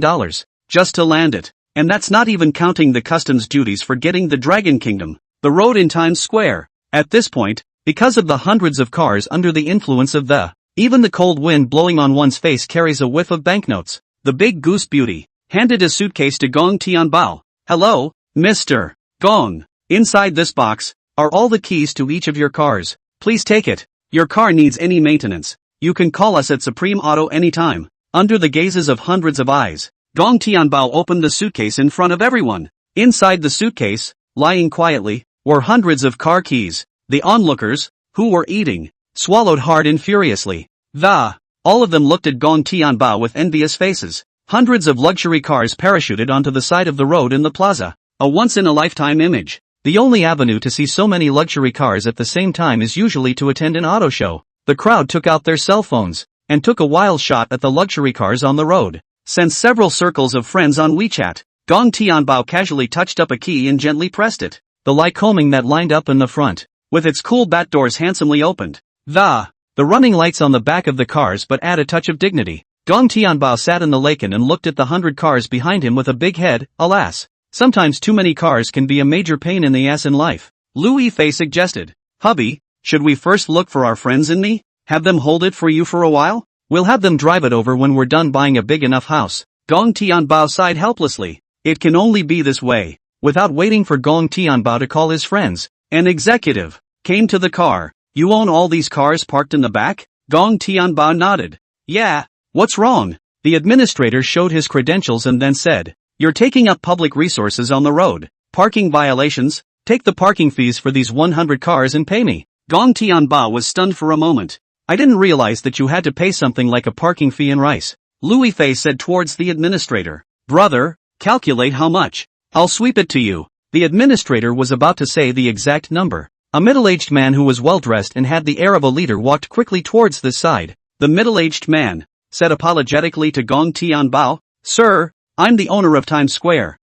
just to land it. And that's not even counting the customs duties for getting the Dragon Kingdom. The road in Times Square. At this point, because of the hundreds of cars under the influence of even the cold wind blowing on one's face carries a whiff of banknotes. The big goose beauty handed a suitcase to Gong Tianbao. Hello, Mr. Gong. Inside this box are all the keys to each of your cars. Please take it. Your car needs any maintenance. You can call us at Supreme Auto anytime. Under the gazes of hundreds of eyes, Gong Tianbao opened the suitcase in front of everyone. Inside the suitcase, lying quietly, were hundreds of car keys. The onlookers, who were eating, swallowed hard and furiously. All of them looked at Gong Tianbao with envious faces. Hundreds of luxury cars parachuted onto the side of the road in the plaza. A once-in-a-lifetime image. The only avenue to see so many luxury cars at the same time is usually to attend an auto show. The crowd took out their cell phones and took a wild shot at the luxury cars on the road. Sends several circles of friends on WeChat. Gong Tianbao casually touched up a key and gently pressed it. The Lycoming that lined up in the front, with its cool bat doors handsomely opened. The running lights on the back of the cars but add a touch of dignity. Gong Tianbao sat in the Lycan and looked at the 100 cars behind him with a big head. Alas, sometimes too many cars can be a major pain in the ass in life. Lu Yifei suggested, "Hubby, should we first look for our friends and me? Have them hold it for you for a while? We'll have them drive it over when we're done buying a big enough house." Gong Tianbao sighed helplessly. It can only be this way. Without waiting for Gong Tianbao to call his friends, an executive came to the car. "You own all these cars parked in the back?" Gong Tianbao nodded. "Yeah, what's wrong?" The administrator showed his credentials and then said, "You're taking up public resources on the road. Parking violations? Take the parking fees for these 100 cars and pay me." Gong Tianbao was stunned for a moment. "I didn't realize that you had to pay something like a parking fee in rice." Lu Yifei said towards the administrator, "Brother, calculate how much. I'll sweep it to you." The administrator was about to say the exact number. A middle-aged man who was well-dressed and had the air of a leader walked quickly towards this side. The middle-aged man said apologetically to Gong Tianbao, "Sir, I'm the owner of Times Square.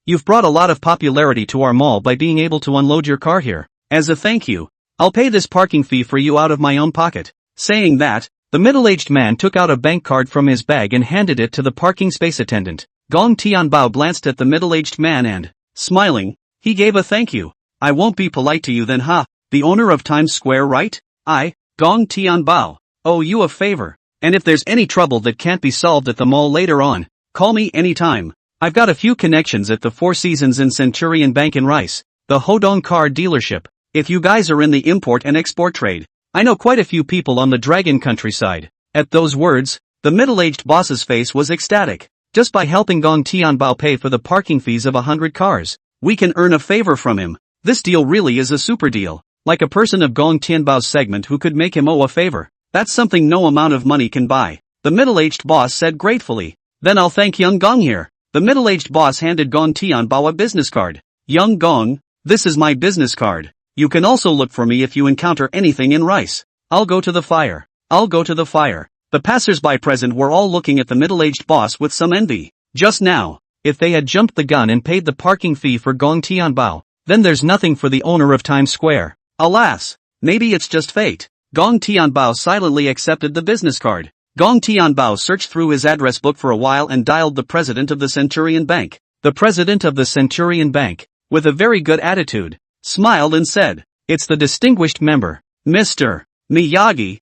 You've brought a lot of popularity to our mall by being able to unload your car here. As a thank you, I'll pay this parking fee for you out of my own pocket." Saying that, the middle-aged man took out a bank card from his bag and handed it to the parking space attendant. Gong Tianbao glanced at the middle-aged man and, smiling, he gave a thank you. "I won't be polite to you then, huh? The owner of Times Square, right? I, Gong Tianbao, owe you a favor. And if there's any trouble that can't be solved at the mall later on, call me anytime. I've got a few connections at the Four Seasons and Centurion Bank in Rice, the Hodong car dealership. If you guys are in the import and export trade, I know quite a few people on the Dragon countryside." At those words, the middle-aged boss's face was ecstatic. Just by helping Gong Tianbao pay for the parking fees of 100 cars, we can earn a favor from him. This deal really is a super deal. Like a person of Gong Tianbao's segment who could make him owe a favor. That's something no amount of money can buy. The middle-aged boss said gratefully. "Then I'll thank young Gong here." The middle-aged boss handed Gong Tianbao a business card. "Young Gong, this is my business card. You can also look for me if you encounter anything in Rice. I'll go to the fire. I'll go to the fire." The passers-by present were all looking at the middle-aged boss with some envy. Just now, if they had jumped the gun and paid the parking fee for Gong Tianbao, then there's nothing for the owner of Times Square. Alas, maybe it's just fate. Gong Tianbao silently accepted the business card. Gong Tianbao searched through his address book for a while and dialed the president of the Centurion Bank. The president of the Centurion Bank, with a very good attitude, smiled and said, "It's the distinguished member, Mr. Miyagi.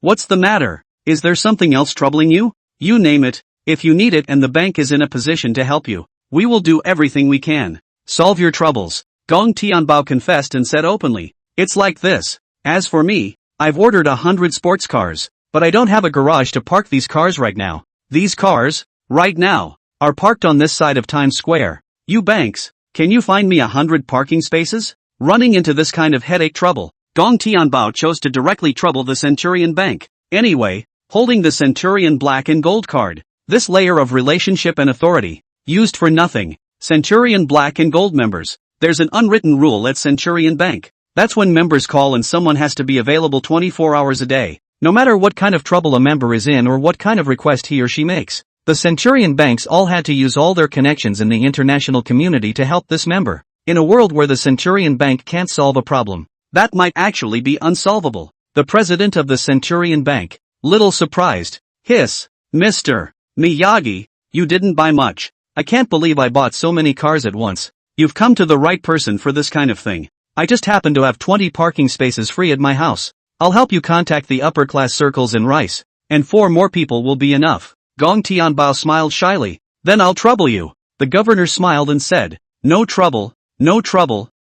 What's the matter? Is there something else troubling you? You name it. If you need it and the bank is in a position to help you, we will do everything we can. Solve your troubles." Gong Tianbao confessed and said openly, "It's like this. As for me, I've ordered 100 sports cars, but I don't have a garage to park these cars right now. These cars, right now, are parked on this side of Times Square. You banks, can you find me 100 parking spaces?" Running into this kind of headache trouble, Gong Tianbao chose to directly trouble the Centurion Bank. Anyway, holding the Centurion Black and Gold card, this layer of relationship and authority, used for nothing. Centurion Black and Gold members, there's an unwritten rule at Centurion Bank. That's when members call and someone has to be available 24 hours a day, no matter what kind of trouble a member is in or what kind of request he or she makes. The Centurion banks all had to use all their connections in the international community to help this member. In a world where the Centurion Bank can't solve a problem, that might actually be unsolvable. The president of the Centurion Bank, little surprised, hiss, "Mr. Miyagi, you didn't buy much. I can't believe I bought so many cars at once. You've come to the right person for this kind of thing. I just happen to have 20 parking spaces free at my house. I'll help you contact the upper-class circles in Rice, and 4 more people will be enough." Gong Tianbao smiled shyly. "Then I'll trouble you." The governor smiled and said, no trouble,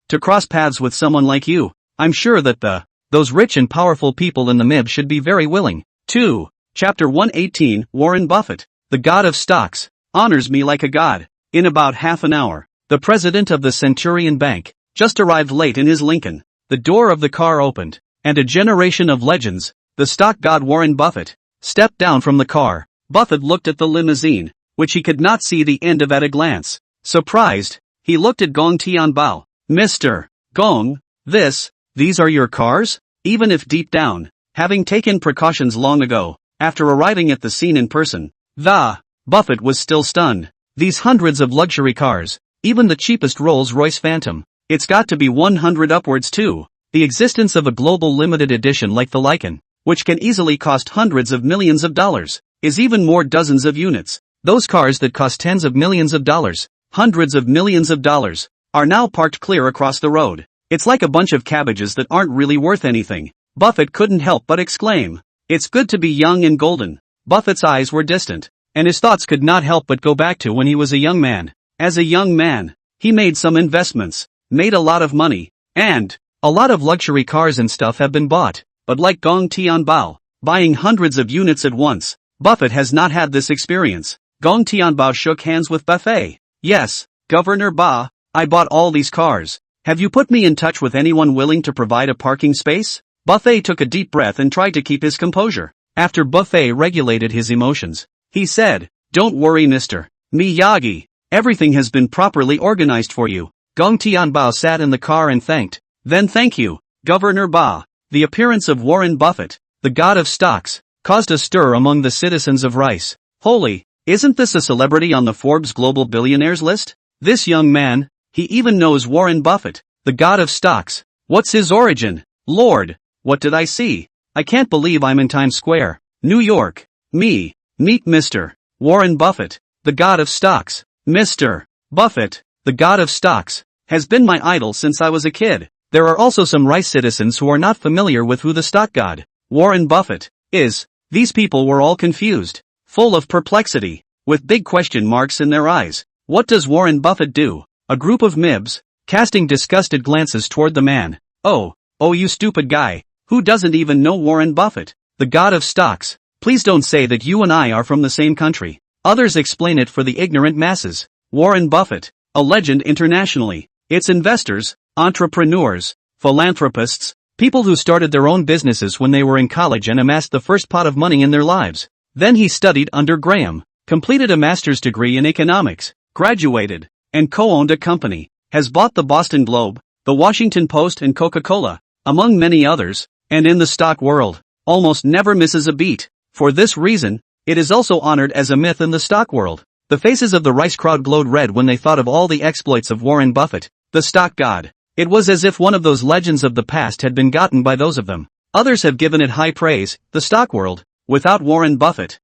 to cross paths with someone like you. I'm sure that those rich and powerful people in the MIB should be very willing." 2. Chapter 118, Warren Buffett, the god of stocks, honors me like a god. In about half an hour, the president of the Centurion Bank just arrived late in his Lincoln. The door of the car opened, and a generation of legends, the stock god Warren Buffett, stepped down from the car. Buffett looked at the limousine, which he could not see the end of at a glance. Surprised, he looked at Gong Tianbao. "Mr. Gong, these are your cars?" Even if deep down, having taken precautions long ago, after arriving at the scene in person, Buffett was still stunned. These hundreds of luxury cars, even the cheapest Rolls-Royce Phantom, it's got to be 100 upwards too. The existence of a global limited edition like the Lycan, which can easily cost hundreds of millions of dollars, is even more dozens of units. Those cars that cost tens of millions of dollars, hundreds of millions of dollars, are now parked clear across the road. It's like a bunch of cabbages that aren't really worth anything. Buffett couldn't help but exclaim, "It's good to be young and golden." Buffett's eyes were distant, and his thoughts could not help but go back to when he was a young man. As a young man, he made some investments, made a lot of money, and a lot of luxury cars and stuff have been bought. But like Gong Tianbao, buying hundreds of units at once, Buffett has not had this experience. Gong Tianbao shook hands with Buffett. "Yes, Governor Ba, I bought all these cars. Have you put me in touch with anyone willing to provide a parking space?" Buffett took a deep breath and tried to keep his composure. After Buffett regulated his emotions, he said, "Don't worry, Mr. Miyagi. Everything has been properly organized for you." Gong Tianbao sat in the car and thanked. "Then thank you, Governor Ba." The appearance of Warren Buffett, the god of stocks, caused a stir among the citizens of Rice. Holy, isn't this a celebrity on the Forbes Global Billionaires list? This young man, he even knows Warren Buffett, the god of stocks. What's his origin? Lord, what did I see? I can't believe I'm in Times Square, New York. Meet Mr. Warren Buffett, the god of stocks. Mr. Buffett, the god of stocks, has been my idol since I was a kid. There are also some Rice citizens who are not familiar with who the stock god, Warren Buffett, is. These people were all confused, full of perplexity, with big question marks in their eyes. What does Warren Buffett do? A group of mibs, casting disgusted glances toward the man. Oh, you stupid guy, who doesn't even know Warren Buffett, the god of stocks? Please don't say that you and I are from the same country. Others explain it for the ignorant masses. Warren Buffett, a legend internationally. Its investors, entrepreneurs, philanthropists, people who started their own businesses when they were in college and amassed the first pot of money in their lives. Then he studied under Graham, completed a master's degree in economics, graduated, and co-owned a company, has bought the Boston Globe, the Washington Post and Coca-Cola, among many others, and in the stock world, almost never misses a beat. For this reason, it is also honored as a myth in the stock world. The faces of the Rice crowd glowed red when they thought of all the exploits of Warren Buffett, the stock god. It was as if one of those legends of the past had been gotten by those of them. Others have given it high praise, the stock world, without Warren Buffett.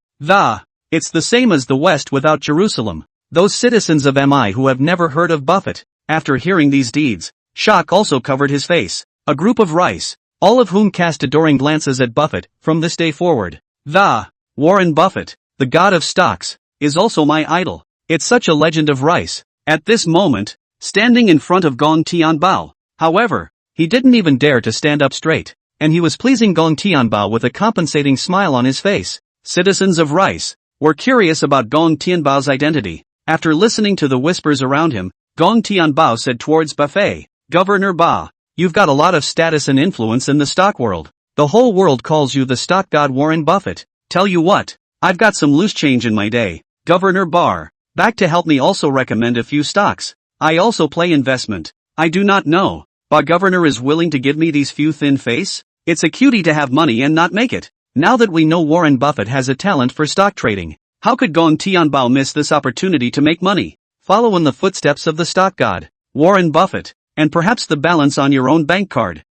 It's the same as the West without Jerusalem. Those citizens of MI who have never heard of Buffett, after hearing these deeds, shock also covered his face. A group of Rice, all of whom cast adoring glances at Buffett, from this day forward. Warren Buffett, the god of stocks, is also my idol. It's such a legend of Rice. At this moment, standing in front of Gong Tianbao, however, he didn't even dare to stand up straight, and he was pleasing Gong Tianbao with a compensating smile on his face. Citizens of Rice were curious about Gong Tianbao's identity. After listening to the whispers around him, Gong Tianbao said towards Buffett, "Governor Ba, you've got a lot of status and influence in the stock world. The whole world calls you the stock god Warren Buffett. Tell you what, I've got some loose change in my day. Governor Barr, back to help me also recommend a few stocks. I also play investment. I do not know, but Governor is willing to give me these few thin face? It's a cutie to have money and not make it. Now that we know Warren Buffett has a talent for stock trading, how could Gong Tianbao miss this opportunity to make money? Follow in the footsteps of the stock god, Warren Buffett, and perhaps the balance on your own bank card.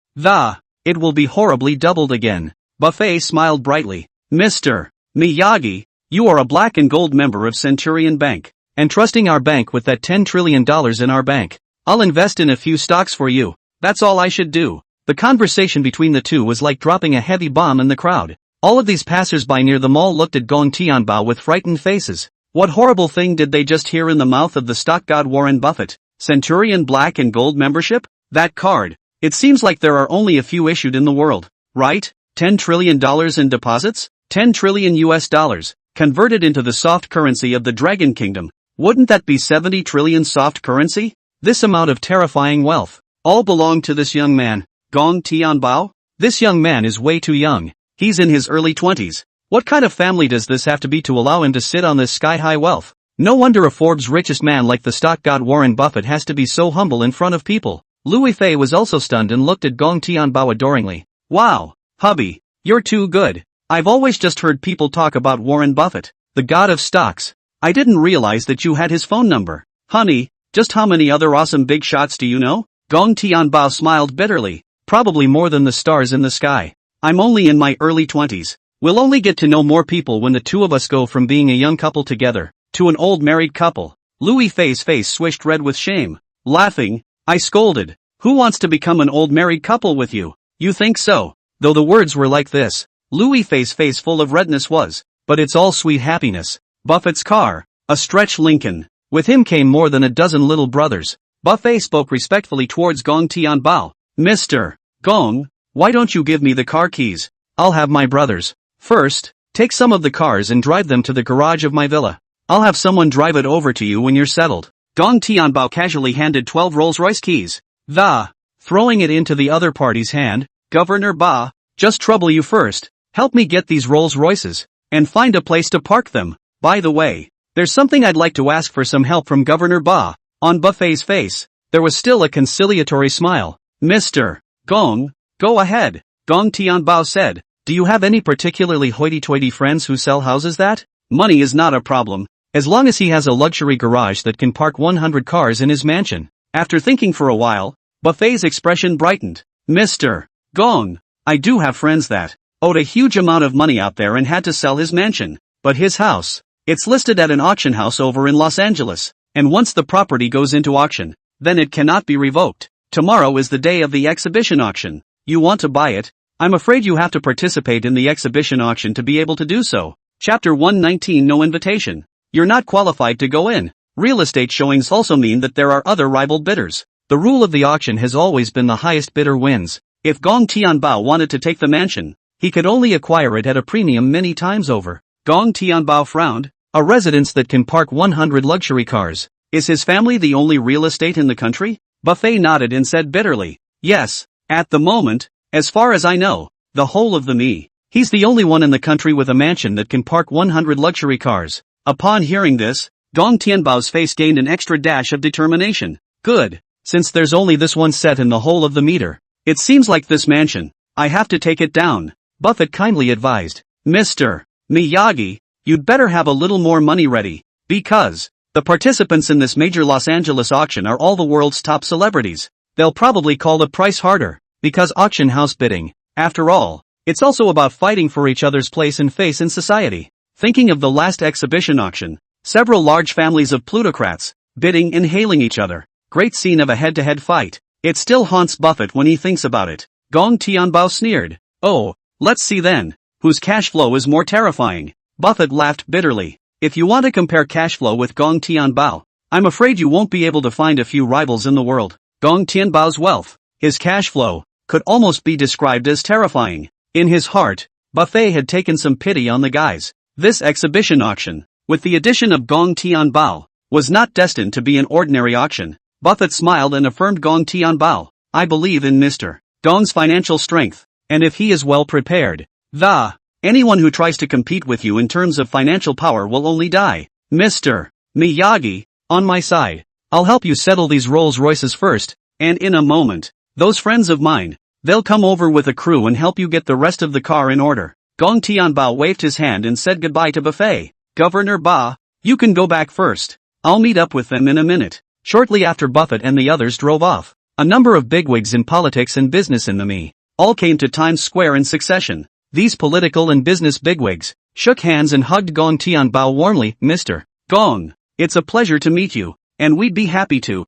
It will be horribly doubled again." Buffett smiled brightly. "Mr. Miyagi, you are a black and gold member of Centurion Bank, and trusting our bank with that $10 trillion in our bank. I'll invest in a few stocks for you. That's all I should do." The conversation between the two was like dropping a heavy bomb in the crowd. All of these passers-by near the mall looked at Gong Tianbao with frightened faces. What horrible thing did they just hear in the mouth of the stock god Warren Buffett? Centurion Black and Gold membership? That card. It seems like there are only a few issued in the world, right? $10 trillion in deposits? 10 trillion US dollars, converted into the soft currency of the Dragon Kingdom. Wouldn't that be 70 trillion soft currency? This amount of terrifying wealth, all belong to this young man, Gong Tianbao? This young man is way too young. He's in his early 20s. What kind of family does this have to be to allow him to sit on this sky-high wealth? No wonder a Forbes richest man like the stock god Warren Buffett has to be so humble in front of people. Louis Fei was also stunned and looked at Gong Tianbao adoringly. "Wow, hubby, you're too good. I've always just heard people talk about Warren Buffett, the god of stocks. I didn't realize that you had his phone number. Honey, just how many other awesome big shots do you know? Gong Tianbao smiled bitterly. Probably more than the stars in the sky. I'm only in my early 20s. We'll only get to know more people when the two of us go from being a young couple together to an old married couple. Louis Fei's face swished red with shame. Laughing, I scolded. Who wants to become an old married couple with you? You think so? Though the words were like this, Louis Fei's face full of redness was, but it's all sweet happiness. Buffett's car, a stretch Lincoln. With him came more than a dozen little brothers. Buffet spoke respectfully towards Gong Tianbao. Mr. Gong, why don't you give me the car keys? I'll have my brothers. First, take some of the cars and drive them to the garage of my villa. I'll have someone drive it over to you when you're settled. Gong Tianbao casually handed 12 Rolls-Royce keys. Throwing it into the other party's hand, Governor Ba, just trouble you first. Help me get these Rolls-Royces, and find a place to park them. By the way, there's something I'd like to ask for some help from Governor Ba. On Buffet's face, there was still a conciliatory smile. Mr. Gong, go ahead, Gong Tianbao said. Do you have any particularly hoity-toity friends who sell houses that? Money is not a problem, as long as he has a luxury garage that can park 100 cars in his mansion. After thinking for a while, Buffet's expression brightened. Mr. Gong, I do have friends that owed a huge amount of money out there and had to sell his mansion. But his house, it's listed at an auction house over in Los Angeles, and once the property goes into auction, then it cannot be revoked. Tomorrow is the day of the exhibition auction. You want to buy it? I'm afraid you have to participate in the exhibition auction to be able to do so. Chapter 119 No invitation. You're not qualified to go in. Real estate showings also mean that there are other rival bidders. The rule of the auction has always been the highest bidder wins. If Gong Tianbao wanted to take the mansion, he could only acquire it at a premium many times over. Gong Tianbao frowned. A residence that can park 100 luxury cars. Is his family the only real estate in the country? Buffet nodded and said bitterly. Yes, at the moment, as far as I know, the whole of the me. He's the only one in the country with a mansion that can park 100 luxury cars. Upon hearing this, Gong Tianbao's face gained an extra dash of determination. Good, since there's only this one set in the whole of the meter. It seems like this mansion. I have to take it down. Buffett kindly advised. Mr. Miyagi, you'd better have a little more money ready, because the participants in this major Los Angeles auction are all the world's top celebrities. They'll probably call the price harder, because auction house bidding, after all, it's also about fighting for each other's place and face in society. Thinking of the last exhibition auction, several large families of plutocrats, bidding and hailing each other. Great scene of a head-to-head fight. It still haunts Buffett when he thinks about it. Gong Tianbao sneered. Oh, let's see then, whose cash flow is more terrifying. Buffett laughed bitterly. If you want to compare cash flow with Gong Tianbao, I'm afraid you won't be able to find a few rivals in the world. Gong Tianbao's wealth, his cash flow, could almost be described as terrifying. In his heart, Buffet had taken some pity on the guys. This exhibition auction, with the addition of Gong Tianbao, was not destined to be an ordinary auction. Buffett smiled and affirmed Gong Tianbao. I believe in Mr. Gong's financial strength, and if he is well prepared, anyone who tries to compete with you in terms of financial power will only die. Mr. Miyagi, on my side, I'll help you settle these Rolls-Royces first, and in a moment, those friends of mine, they'll come over with a crew and help you get the rest of the car in order. Gong Tianbao waved his hand and said goodbye to Buffet. Governor Ba, you can go back first. I'll meet up with them in a minute. Shortly after Buffett and the others drove off, a number of bigwigs in politics and business in the me all came to Times Square in succession. These political and business bigwigs shook hands and hugged Gong Tianbao warmly. Mr. Gong, it's a pleasure to meet you, and we'd be happy to,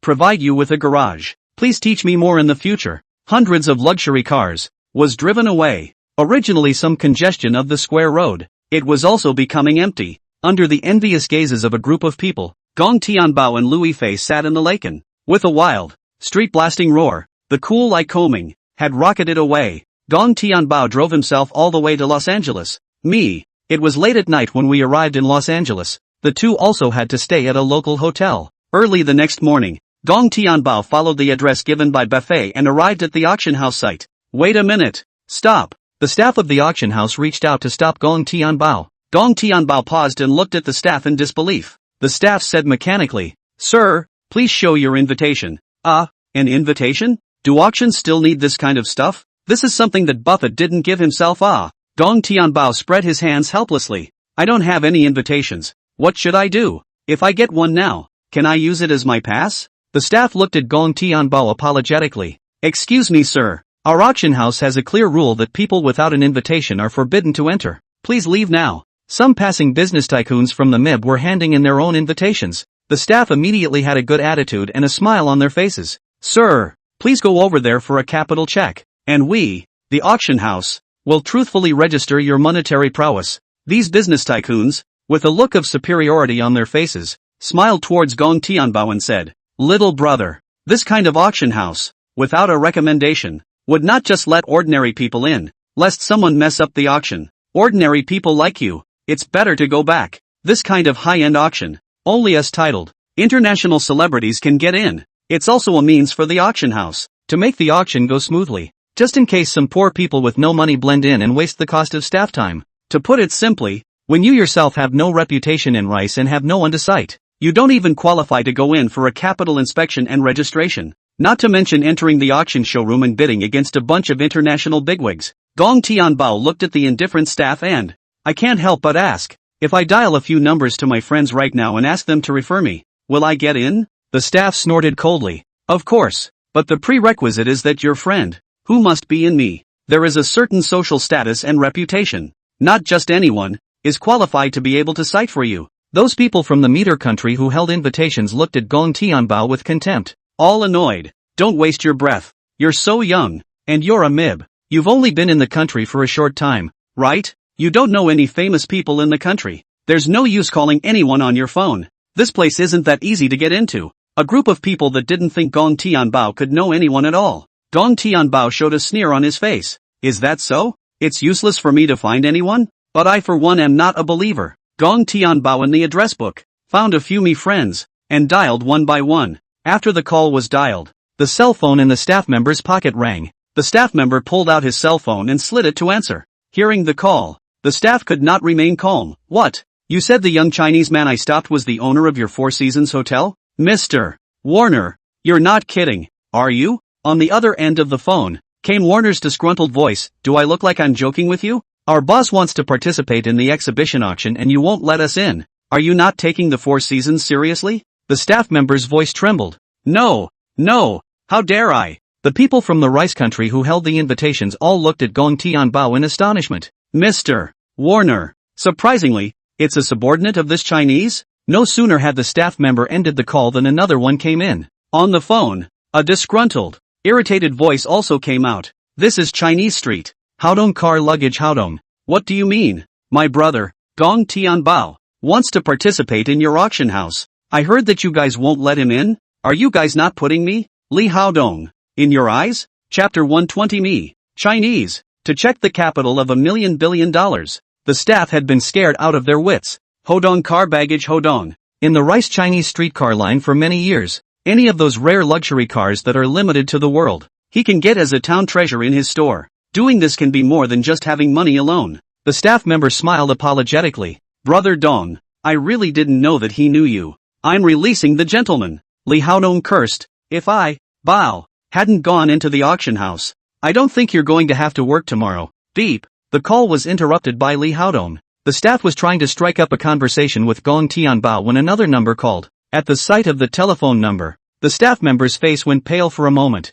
provide you with a garage. Please teach me more in the future. Hundreds of luxury cars was driven away. Originally some congestion of the square road, it was also becoming empty. Under the envious gazes of a group of people, Gong Tianbao and Louis Fei sat in the Laken. With a wild, street-blasting roar, the cool Lycoming had rocketed away. Gong Tianbao drove himself all the way to Los Angeles. It was late at night when we arrived in Los Angeles. The two also had to stay at a local hotel. Early the next morning, Gong Tianbao followed the address given by Buffet and arrived at the auction house site. Wait a minute. Stop. The staff of the auction house reached out to stop Gong Tianbao. Gong Tianbao paused and looked at the staff in disbelief. The staff said mechanically, Sir, please show your invitation. An invitation? Do auctions still need this kind of stuff? This is something that Buffett didn't give himself. Gong Tianbao spread his hands helplessly. I don't have any invitations. What should I do? If I get one now, can I use it as my pass? The staff looked at Gong Tianbao apologetically. Excuse me, sir. Our auction house has a clear rule that people without an invitation are forbidden to enter. Please leave now. Some passing business tycoons from the MIB were handing in their own invitations. The staff immediately had a good attitude and a smile on their faces. Sir, please go over there for a capital check. And we, the auction house, will truthfully register your monetary prowess. These business tycoons, with a look of superiority on their faces, smiled towards Gong Tianbao and said, Little brother, this kind of auction house, without a recommendation, would not just let ordinary people in, lest someone mess up the auction. Ordinary people like you, it's better to go back. This kind of high-end auction, only us titled, international celebrities can get in. It's also a means for the auction house to make the auction go smoothly, just in case some poor people with no money blend in and waste the cost of staff time. To put it simply, when you yourself have no reputation in rice and have no one to cite, you don't even qualify to go in for a capital inspection and registration, not to mention entering the auction showroom and bidding against a bunch of international bigwigs. Gong Tianbao looked at the indifferent staff and, I can't help but ask, if I dial a few numbers to my friends right now and ask them to refer me, will I get in? The staff snorted coldly. Of course, but the prerequisite is that your friend, who must be in me, there is a certain social status and reputation, not just anyone, is qualified to be able to cite for you. Those people from the meter country who held invitations looked at Gong Tianbao with contempt. All annoyed. Don't waste your breath. You're so young, and you're a MIB. You've only been in the country for a short time, right? You don't know any famous people in the country. There's no use calling anyone on your phone. This place isn't that easy to get into. A group of people that didn't think Gong Tianbao could know anyone at all. Gong Tianbao showed a sneer on his face. Is that so? It's useless for me to find anyone? But I for one am not a believer. Gong Tianbao in the address book found a few me friends, and dialed one by one. After the call was dialed, the cell phone in the staff member's pocket rang. The staff member pulled out his cell phone and slid it to answer. Hearing the call, the staff could not remain calm. What? You said the young Chinese man I stopped was the owner of your Four Seasons hotel? Mr. Warner, you're not kidding, are you? On the other end of the phone, came Warner's disgruntled voice. Do I look like I'm joking with you? Our boss wants to participate in the exhibition auction and you won't let us in. Are you not taking the Four Seasons seriously? The staff member's voice trembled. No, how dare I? The people from the rice country who held the invitations all looked at Gong Tianbao in astonishment. Mr. Warner. Surprisingly, it's a subordinate of this Chinese? No sooner had the staff member ended the call than another one came in. On the phone, a disgruntled, irritated voice also came out. This is Chinese Street. Haodong car luggage Haodong. What do you mean? My brother, Gong Tianbao, wants to participate in your auction house. I heard that you guys won't let him in. Are you guys not putting me, Li Haodong, in your eyes? Chapter 120 Me, Chinese, to check the capital of $1 billion. The staff had been scared out of their wits. Hodong car baggage Hodong. In the rice Chinese streetcar line for many years, any of those rare luxury cars that are limited to the world, he can get as a town treasure in his store. Doing this can be more than just having money alone. The staff member smiled apologetically. Brother Dong, I really didn't know that he knew you. I'm releasing the gentleman. Li Haodong cursed. If I, Bao, hadn't gone into the auction house, I don't think you're going to have to work tomorrow. Beep. The call was interrupted by Li Haodong. The staff was trying to strike up a conversation with Gong Tianbao when another number called. At the sight of the telephone number, the staff member's face went pale for a moment.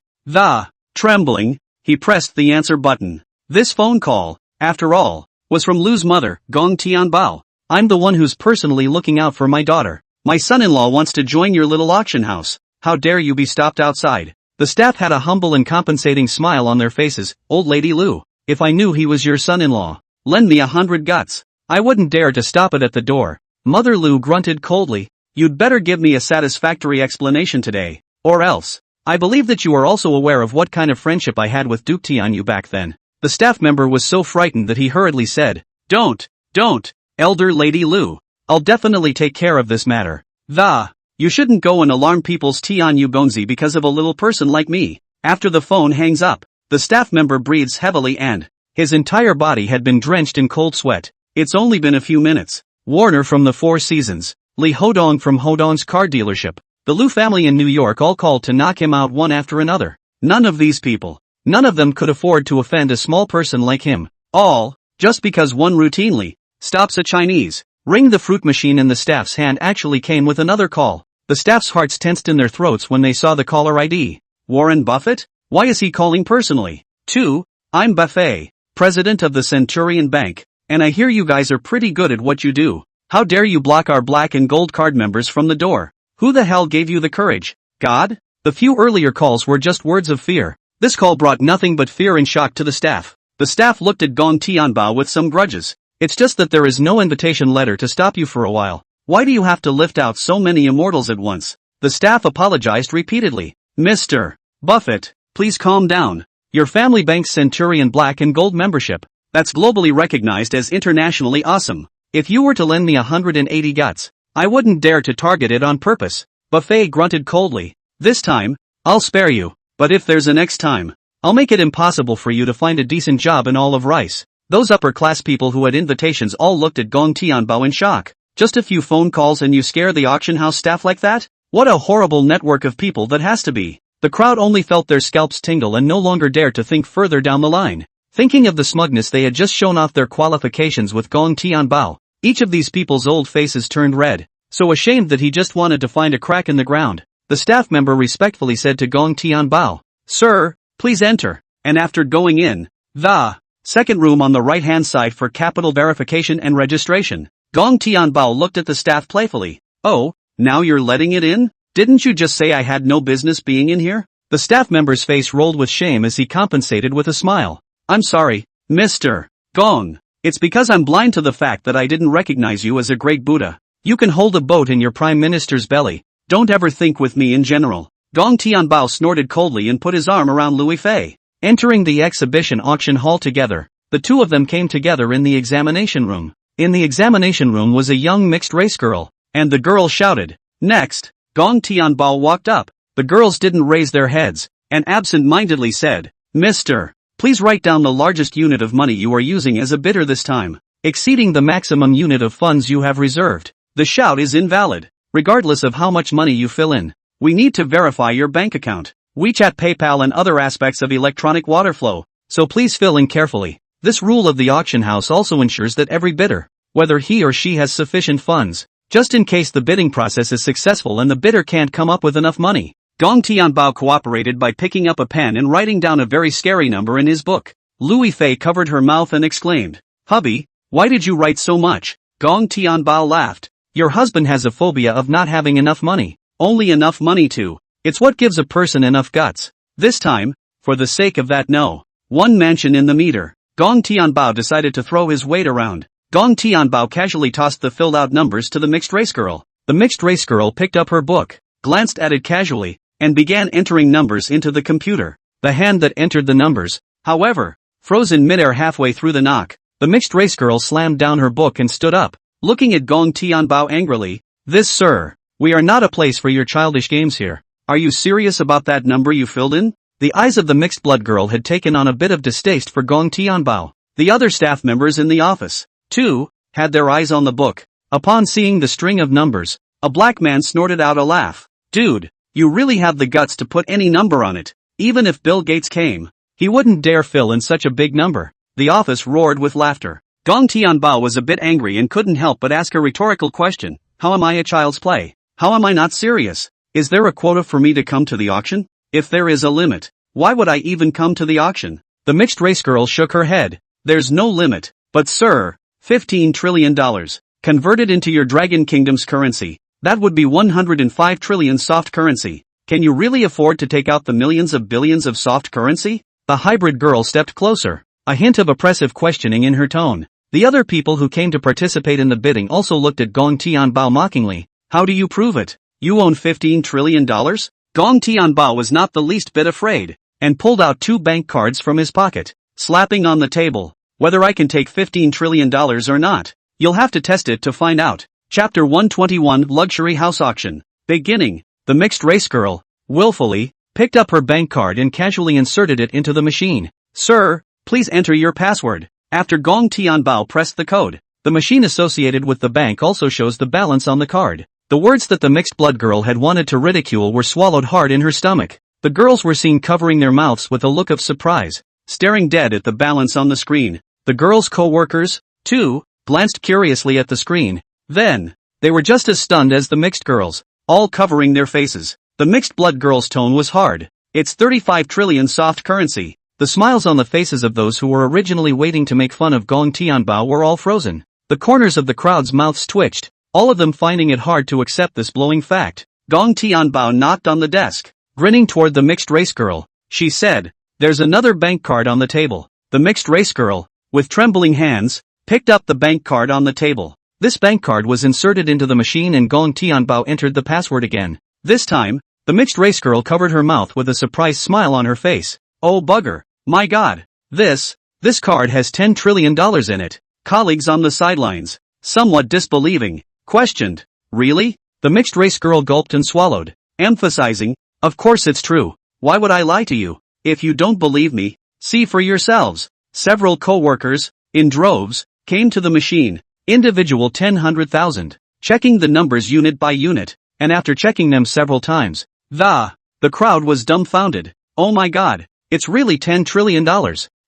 Trembling, he pressed the answer button. This phone call, after all, was from Lu's mother, Gong Tianbao. I'm the one who's personally looking out for my daughter. My son-in-law wants to join your little auction house. How dare you be stopped outside? The staff had a humble and compensating smile on their faces. Old lady Lu, if I knew he was your son-in-law, lend me 100 guts. I wouldn't dare to stop it at the door. Mother Lu grunted coldly. You'd better give me a satisfactory explanation today, or else. I believe that you are also aware of what kind of friendship I had with Duke Tianyu back then. The staff member was so frightened that he hurriedly said, Don't, elder lady Lu. I'll definitely take care of this matter. You shouldn't go and alarm people's Tianyu Gonzi because of a little person like me. After the phone hangs up, the staff member breathes heavily and his entire body had been drenched in cold sweat. It's only been a few minutes. Warner from the Four Seasons, Li Hodong from Hodong's car dealership, the Lu family in New York all called to knock him out one after another. None of these people, none of them could afford to offend a small person like him. All, just because one routinely stops a Chinese. Ring. The fruit machine in the staff's hand actually came with another call. The staff's hearts tensed in their throats when they saw the caller ID. Warren Buffett? Why is he calling personally? 2. I'm Buffet, president of the Centurion Bank, and I hear you guys are pretty good at what you do. How dare you block our black and gold card members from the door? Who the hell gave you the courage? God? The few earlier calls were just words of fear. This call brought nothing but fear and shock to the staff. The staff looked at Gong Tianbao with some grudges. It's just that there is no invitation letter to stop you for a while. Why do you have to lift out so many immortals at once? The staff apologized repeatedly. Mr. Buffett, please calm down. Your family bank's Centurion Black and Gold membership. That's globally recognized as internationally awesome. If you were to lend me 180 guts, I wouldn't dare to target it on purpose. Buffet grunted coldly. This time, I'll spare you. But if there's a next time, I'll make it impossible for you to find a decent job in all of Rice. Those upper-class people who had invitations all looked at Gong Tianbao in shock. Just a few phone calls and you scare the auction house staff like that? What a horrible network of people that has to be. The crowd only felt their scalps tingle and no longer dared to think further down the line. Thinking of the smugness they had just shown off their qualifications with Gong Tianbao, each of these people's old faces turned red, so ashamed that he just wanted to find a crack in the ground. The staff member respectfully said to Gong Tianbao, Sir, please enter, and after going in, the second room on the right-hand side for capital verification and registration. Gong Tianbao looked at the staff playfully. Oh, now you're letting it in? Didn't you just say I had no business being in here? The staff member's face rolled with shame as he compensated with a smile. I'm sorry, Mr. Gong. It's because I'm blind to the fact that I didn't recognize you as a great Buddha. You can hold a boat in your prime minister's belly. Don't ever think with me in general. Gong Tianbao snorted coldly and put his arm around Louis Fei. Entering the exhibition auction hall together, the two of them came together in the examination room. In the examination room was a young mixed-race girl, and the girl shouted, Next! Gong Tianbao walked up. The girls didn't raise their heads, and absent-mindedly said, Mr. Please write down the largest unit of money you are using as a bidder this time, exceeding the maximum unit of funds you have reserved. The shout is invalid, regardless of how much money you fill in. We need to verify your bank account, WeChat, PayPal and other aspects of electronic water flow, so please fill in carefully. This rule of the auction house also ensures that every bidder, whether he or she has sufficient funds, just in case the bidding process is successful and the bidder can't come up with enough money. Gong Tianbao cooperated by picking up a pen and writing down a very scary number in his book. Louis Fei covered her mouth and exclaimed, Hubby, why did you write so much? Gong Tianbao laughed. Your husband has a phobia of not having enough money. Only enough money to. It's what gives a person enough guts. This time, for the sake of that one mansion in the meter, Gong Tianbao decided to throw his weight around. Gong Tianbao casually tossed the filled-out numbers to the mixed-race girl. The mixed-race girl picked up her book, glanced at it casually, and began entering numbers into the computer. The hand that entered the numbers, however, froze in midair halfway through the knock. The mixed-race girl slammed down her book and stood up, looking at Gong Tianbao angrily. This, sir, we are not a place for your childish games here. Are you serious about that number you filled in? The eyes of the mixed-blood girl had taken on a bit of distaste for Gong Tianbao. The other staff members in the office, too, had their eyes on the book. Upon seeing the string of numbers, a black man snorted out a laugh. Dude, you really have the guts to put any number on it. Even if Bill Gates came, he wouldn't dare fill in such a big number. The office roared with laughter. Gong Tianbao was a bit angry and couldn't help but ask a rhetorical question. How am I a child's play? How am I not serious? Is there a quota for me to come to the auction? If there is a limit, why would I even come to the auction? The mixed-race girl shook her head. There's no limit. But sir, $15 trillion. Converted into your Dragon Kingdom's currency, that would be 105 trillion soft currency. Can you really afford to take out the millions of billions of soft currency? The hybrid girl stepped closer, a hint of oppressive questioning in her tone. The other people who came to participate in the bidding also looked at Gong Tianbao mockingly. How do you prove it? You own $15 trillion? Gong Tianbao was not the least bit afraid, and pulled out 2 bank cards from his pocket, slapping on the table. Whether I can take $15 trillion or not, you'll have to test it to find out. Chapter 121 Luxury House Auction. Beginning. The mixed-race girl, willfully, picked up her bank card and casually inserted it into the machine. Sir, please enter your password. After Gong Tianbao pressed the code, the machine associated with the bank also shows the balance on the card. The words that the mixed-blood girl had wanted to ridicule were swallowed hard in her stomach. The girls were seen covering their mouths with a look of surprise, staring dead at the balance on the screen. The girls' co-workers, too, glanced curiously at the screen. Then, they were just as stunned as the mixed girls, all covering their faces. The mixed blood girl's tone was hard. It's 35 trillion soft currency. The smiles on the faces of those who were originally waiting to make fun of Gong Tianbao were all frozen. The corners of the crowd's mouths twitched, all of them finding it hard to accept this blowing fact. Gong Tianbao knocked on the desk. Grinning toward the mixed race girl, she said, "There's another bank card on the table." The mixed race girl, with trembling hands, picked up the bank card on the table. This bank card was inserted into the machine and Gong Tianbao entered the password again. This time, the mixed race girl covered her mouth with a surprised smile on her face. "Oh bugger, my god. This card has $10 trillion in it." Colleagues on the sidelines, somewhat disbelieving, questioned, "Really?" The mixed race girl gulped and swallowed, emphasizing, "Of course it's true. Why would I lie to you? If you don't believe me, see for yourselves." Several co-workers, in droves, came to the machine, individual 100,000, checking the numbers unit by unit, and after checking them several times, the crowd was dumbfounded. "Oh my god, it's really $10 trillion.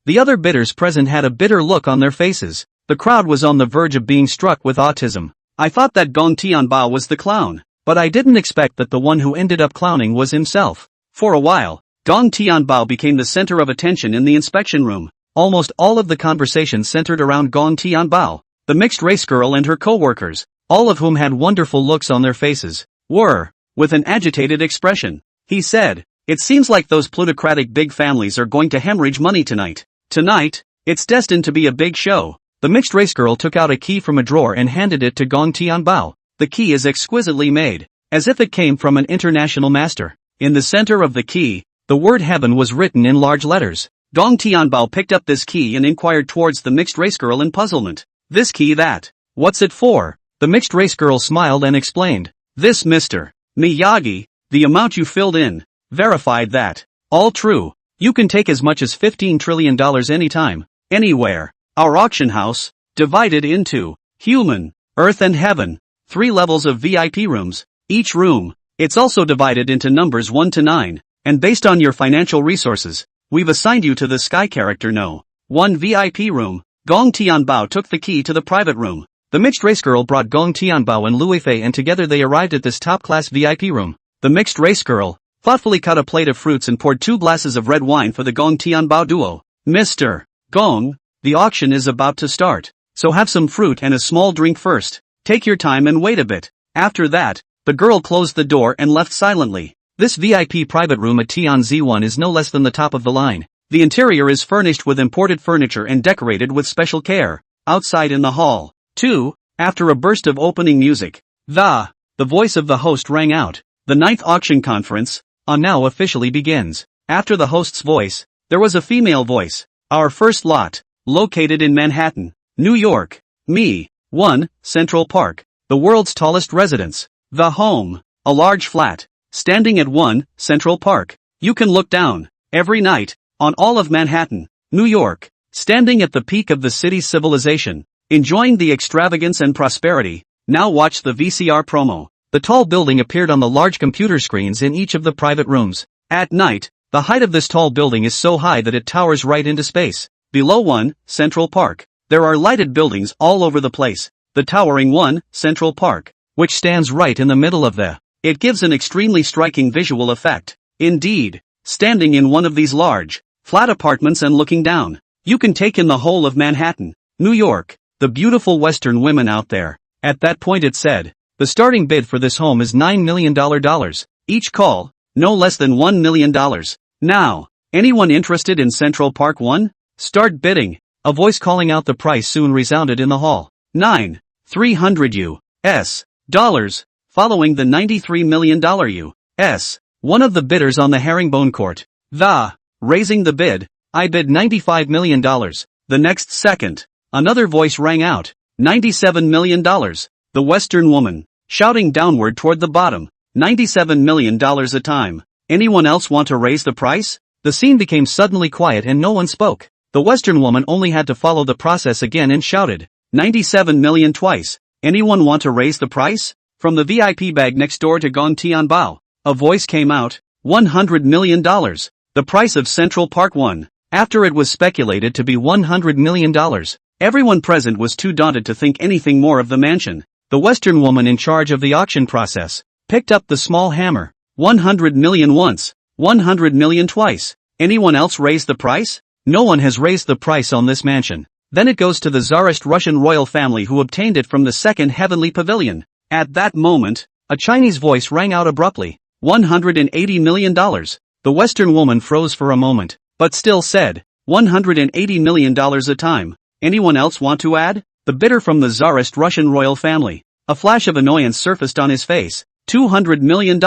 The other bidders present had a bitter look on their faces. The crowd was on the verge of being struck with autism. I thought that Gong Tianbao was the clown, but I didn't expect that the one who ended up clowning was himself. For a while, Gong Tianbao became the center of attention in the inspection room. Almost all of the conversation centered around Gong Tianbao. The mixed race girl and her co-workers, all of whom had wonderful looks on their faces, were, with an agitated expression. He said, "It seems like those plutocratic big families are going to hemorrhage money tonight. Tonight, it's destined to be a big show." The mixed race girl took out a key from a drawer and handed it to Gong Tianbao. The key is exquisitely made, as if it came from an international master. In the center of the key, the word heaven was written in large letters. Gong Tianbao picked up this key and inquired towards the mixed race girl in puzzlement. "This key that? What's it for?" The mixed race girl smiled and explained. "This Mr. Miyagi, the amount you filled in, verified that. All true. You can take as much as $15 trillion anytime, anywhere. Our auction house, divided into human, earth and heaven, 3 levels of VIP rooms, each room. It's also divided into numbers 1 to 9, and based on your financial resources, we've assigned you to the Sky Character No. 1 VIP room." Gong Tianbao took the key to the private room. The mixed race girl brought Gong Tianbao and Luifei and together they arrived at this top-class VIP room. The mixed race girl thoughtfully cut a plate of fruits and poured 2 glasses of red wine for the Gong Tianbao duo. "Mr. Gong, the auction is about to start, so have some fruit and a small drink first. Take your time and wait a bit." After that, the girl closed the door and left silently. This VIP private room at Tianzi-1 is no less than the top of the line. The interior is furnished with imported furniture and decorated with special care. Outside in the hall, too, after a burst of opening music, the voice of the host rang out. The 9th auction conference, now officially begins. After the host's voice, there was a female voice. "Our first lot, located in Manhattan, New York. Me. 1, Central Park. The world's tallest residence. The home. A large flat, standing at 1, Central Park. You can look down, every night, on all of Manhattan, New York. Standing at the peak of the city's civilization, enjoying the extravagance and prosperity. Now watch the VCR promo." The tall building appeared on the large computer screens in each of the private rooms. At night, the height of this tall building is so high that it towers right into space. Below 1, Central Park, there are lighted buildings all over the place. The towering 1, Central Park, which stands right in the middle of it gives an extremely striking visual effect. Indeed, standing in one of these large, flat apartments and looking down, you can take in the whole of Manhattan, New York, the beautiful Western women out there. At that point it said, the starting bid for this home is $9 million. Each call, no less than $1 million. Now, anyone interested in Central Park 1? Start bidding. A voice calling out the price soon resounded in the hall. $9,300 US dollars, following the $93 million US. One of the bidders on the herringbone court. Raising the bid, I bid $95 million. The next second, another voice rang out. $97 million. The Western woman, shouting downward toward the bottom. $97 million a time. Anyone else want to raise the price? The scene became suddenly quiet and no one spoke. The Western woman only had to follow the process again and shouted, $97 million twice. Anyone want to raise the price? From the VIP bag next door to Gong Tianbao, a voice came out, $100 million. The price of Central Park 1. After it was speculated to be $100 million, Everyone present was too daunted to think anything more of the mansion. The Western woman in charge of the auction process picked up the small hammer. 100 million once, 100 million twice. Anyone else raise the price? No one has raised the price on this mansion. Then it goes to the Tsarist Russian royal family who obtained it from the second heavenly pavilion. At that moment, a Chinese voice rang out abruptly. $180 million. The Western woman froze for a moment, but still said, $180 million a time. Anyone else want to add? The bidder from the Tsarist Russian royal family. A flash of annoyance surfaced on his face. $200 million.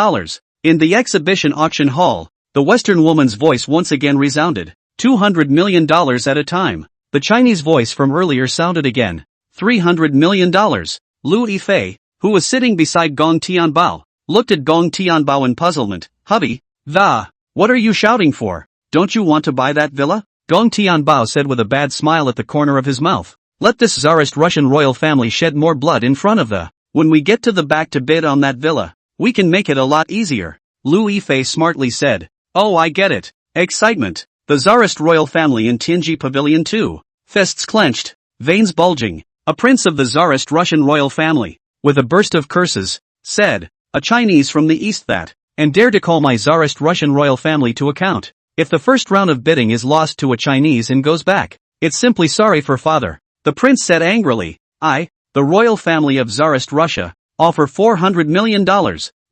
In the exhibition auction hall, the Western woman's voice once again resounded. $200 million at a time. The Chinese voice from earlier sounded again. $300 million. Lu Yifei, who was sitting beside Gong Tianbao, looked at Gong Tianbao in puzzlement. Hubby, what are you shouting for? Don't you want to buy that villa? Gong Tianbao said with a bad smile at the corner of his mouth. Let this Tsarist Russian royal family shed more blood in front of the. When we get to the back to bid on that villa, we can make it a lot easier. Lu Yifei smartly said. Oh, I get it. Excitement. The Tsarist royal family in Tianji Pavilion 2. Fists clenched, veins bulging. A prince of the Tsarist Russian royal family, with a burst of curses, said, a Chinese from the east that, and dare to call my Tsarist Russian royal family to account. If the first round of bidding is lost to a Chinese and goes back, it's simply sorry for father. The prince said angrily, I, the royal family of Tsarist Russia, offer $400 million.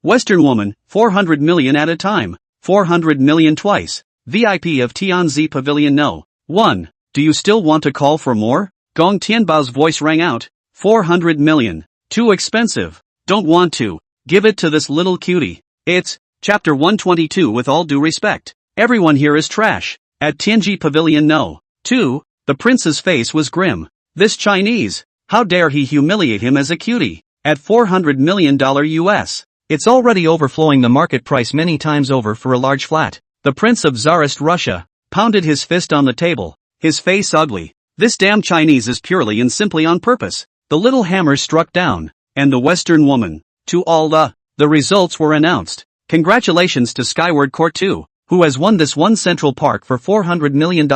Western woman, 400 million at a time, 400 million twice. VIP of Tianzi Pavilion No. 1. Do you still want to call for more? Gong Tianbao's voice rang out. 400 million. Too expensive. Don't want to. Give it to this little cutie. It's, chapter 122 with all due respect. Everyone here is trash. At Tianji Pavilion No. 2, the prince's face was grim. This Chinese, how dare he humiliate him as a cutie? At $400 million US. It's already overflowing the market price many times over for a large flat. The prince of Tsarist Russia pounded his fist on the table, his face ugly. This damn Chinese is purely and simply on purpose. The little hammer struck down, and the Western woman, to all the results were announced. Congratulations to Skyward Court 2, who has won this one Central Park for $400 million.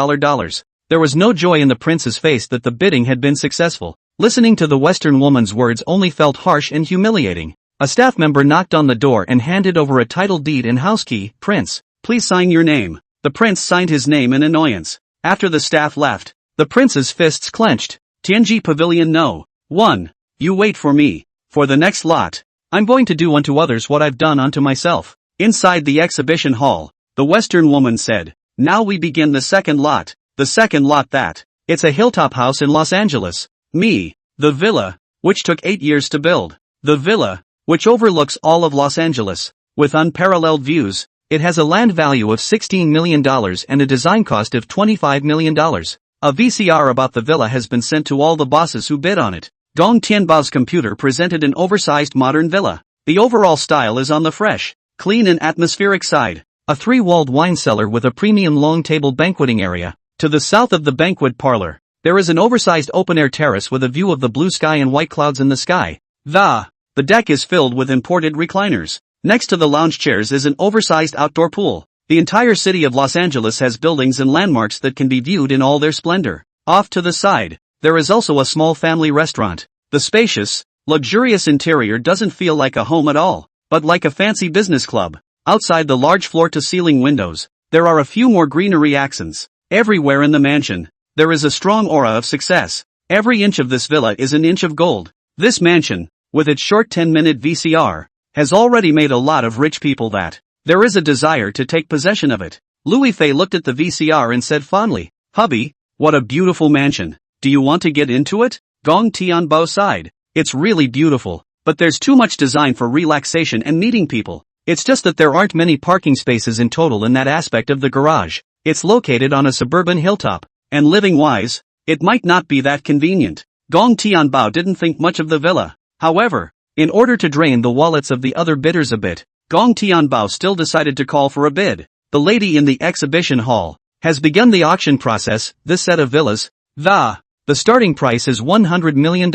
There was no joy in the prince's face that the bidding had been successful. Listening to the Western woman's words only felt harsh and humiliating. A staff member knocked on the door and handed over a title deed and house key. Prince, please sign your name. The prince signed his name in annoyance. After the staff left, the prince's fists clenched. Tianji Pavilion No. 1. You wait for me. For the next lot, I'm going to do unto others what I've done unto myself. Inside the exhibition hall, the Western woman said, now we begin the second lot. The second lot that. It's a hilltop house in Los Angeles. Me. The villa, which took 8 years to build. The villa, which overlooks all of Los Angeles, with unparalleled views. It has a land value of $16 million and a design cost of $25 million. A VCR about the villa has been sent to all the bosses who bid on it. Gong Tianbao's computer presented an oversized modern villa. The overall style is on the fresh, clean and atmospheric side. A 3-walled wine cellar with a premium long-table banqueting area. To the south of the banquet parlor, there is an oversized open-air terrace with a view of the blue sky and white clouds in the sky. The deck is filled with imported recliners. Next to the lounge chairs is an oversized outdoor pool. The entire city of Los Angeles has buildings and landmarks that can be viewed in all their splendor. Off to the side, there is also a small family restaurant. The spacious, luxurious interior doesn't feel like a home at all, but like a fancy business club. Outside the large floor-to-ceiling windows, there are a few more greenery accents. Everywhere in the mansion, there is a strong aura of success. Every inch of this villa is an inch of gold. This mansion, with its short 10-minute VCR, has already made a lot of rich people that. There is a desire to take possession of it. Lu Yifei looked at the VCR and said fondly, hubby, what a beautiful mansion. Do you want to get into it? Gong Tianbao sighed. It's really beautiful, but there's too much design for relaxation and meeting people. It's just that there aren't many parking spaces in total in that aspect of the garage. It's located on a suburban hilltop, and living-wise, it might not be that convenient. Gong Tianbao didn't think much of the villa. However, in order to drain the wallets of the other bidders a bit, Gong Tianbao still decided to call for a bid. The lady in the exhibition hall has begun the auction process. This set of villas, the starting price is $100 million,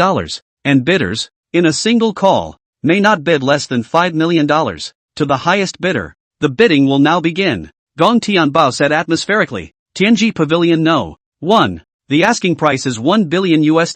and bidders, in a single call, may not bid less than $5 million. To the highest bidder, the bidding will now begin. Gong Tianbao said atmospherically. Tianji Pavilion No. 1. The asking price is $1 billion US.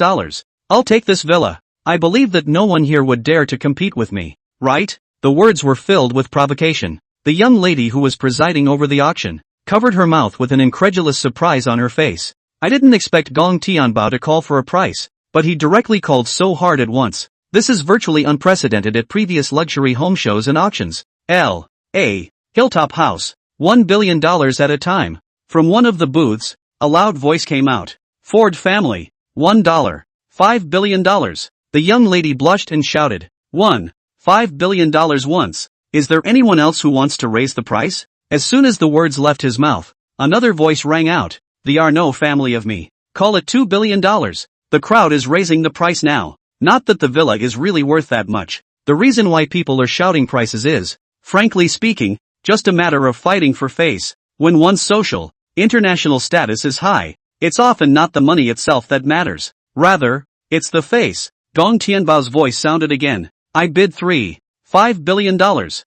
I'll take this villa. I believe that no one here would dare to compete with me, right? The words were filled with provocation. The young lady who was presiding over the auction covered her mouth with an incredulous surprise on her face. I didn't expect Gong Tianbao to call for a price, but he directly called so hard at once. This is virtually unprecedented at previous luxury home shows and auctions. L.A. Hilltop House, $1 billion at a time. From one of the booths, a loud voice came out. Ford family, $1. $5 billion. The young lady blushed and shouted, $5 billion once. Is there anyone else who wants to raise the price? As soon as the words left his mouth, another voice rang out. The Arnault family of me. Call it $2 billion. The crowd is raising the price now. Not that the villa is really worth that much. The reason why people are shouting prices is, frankly speaking, just a matter of fighting for face. When one's social, international status is high, it's often not the money itself that matters. Rather, it's the face. Gong Tianbao's voice sounded again. I bid $5 billion.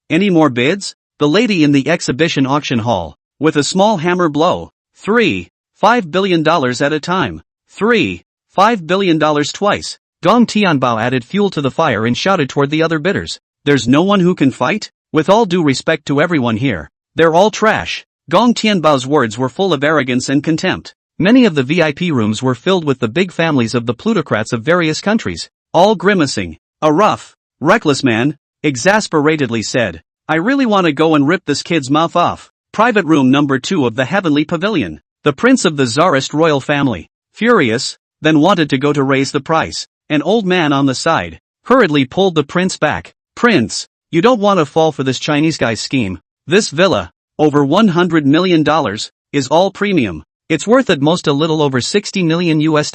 Any more bids? The lady in the exhibition auction hall, with a small hammer blow. $5 billion at a time. $5 billion twice. Gong Tianbao added fuel to the fire and shouted toward the other bidders. There's no one who can fight? With all due respect to everyone here, they're all trash. Gong Tianbao's words were full of arrogance and contempt. Many of the VIP rooms were filled with the big families of the plutocrats of various countries, all grimacing. A rough, reckless man, exasperatedly said, I really want to go and rip this kid's mouth off. Private room number 2 of the Heavenly Pavilion. The prince of the Tsarist royal family, furious, then wanted to go to raise the price. An old man on the side hurriedly pulled the prince back. Prince, you don't want to fall for this Chinese guy's scheme. This villa, over $100 million, is all premium. It's worth at most a little over $60 million US.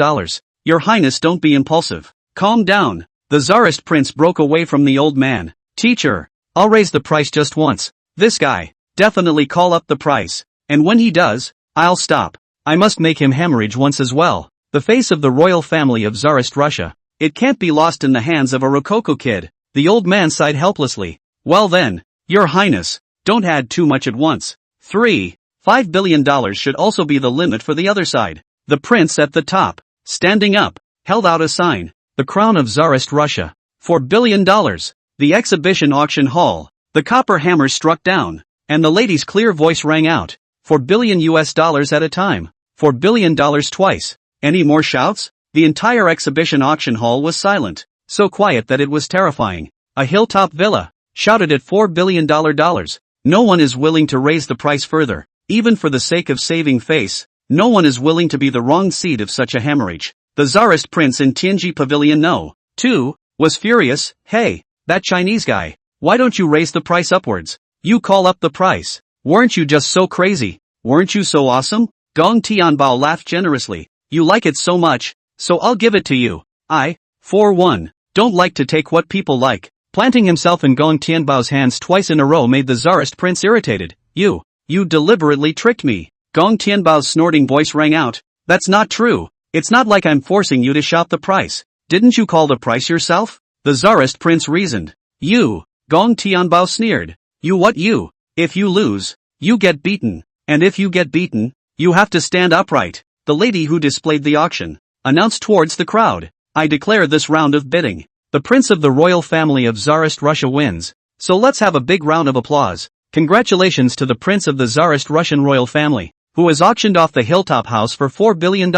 Your Highness, don't be impulsive. Calm down. The Tsarist prince broke away from the old man. Teacher, I'll raise the price just once. This guy, definitely call up the price. And when he does, I'll stop. I must make him hemorrhage once as well. The face of the royal family of Tsarist Russia. It can't be lost in the hands of a Rococo kid. The old man sighed helplessly. Well then, Your Highness, don't add too much at once. $5 billion should also be the limit for the other side. The prince at the top, standing up, held out a sign. The crown of Tsarist Russia. $4 billion. The exhibition auction hall. The copper hammer struck down, and the lady's clear voice rang out. $4 billion at a time. $4 billion twice. Any more shouts? The entire exhibition auction hall was silent, so quiet that it was terrifying. A hilltop villa, shouted at $4 billion. No one is willing to raise the price further, even for the sake of saving face. No one is willing to be the wrong seed of such a hemorrhage. The Tsarist prince in Tianji Pavilion was furious. Hey, that Chinese guy, why don't you raise the price upwards? You call up the price. Weren't you just so crazy? Weren't you so awesome? Gong Tianbao laughed generously. You like it so much, so I'll give it to you. I, for one, don't like to take what people like. Planting himself in Gong Tianbao's hands twice in a row made the Tsarist prince irritated. You deliberately tricked me. Gong Tianbao's snorting voice rang out. That's not true. It's not like I'm forcing you to shout the price. Didn't you call the price yourself? The Tsarist prince reasoned. You, Gong Tianbao sneered. You what you? If you lose, you get beaten. And if you get beaten, you have to stand upright. The lady who displayed the auction announced towards the crowd. I declare this round of bidding. The prince of the royal family of Tsarist Russia wins. So let's have a big round of applause. Congratulations to the prince of the Tsarist Russian royal family, who has auctioned off the Hilltop House for $4 billion.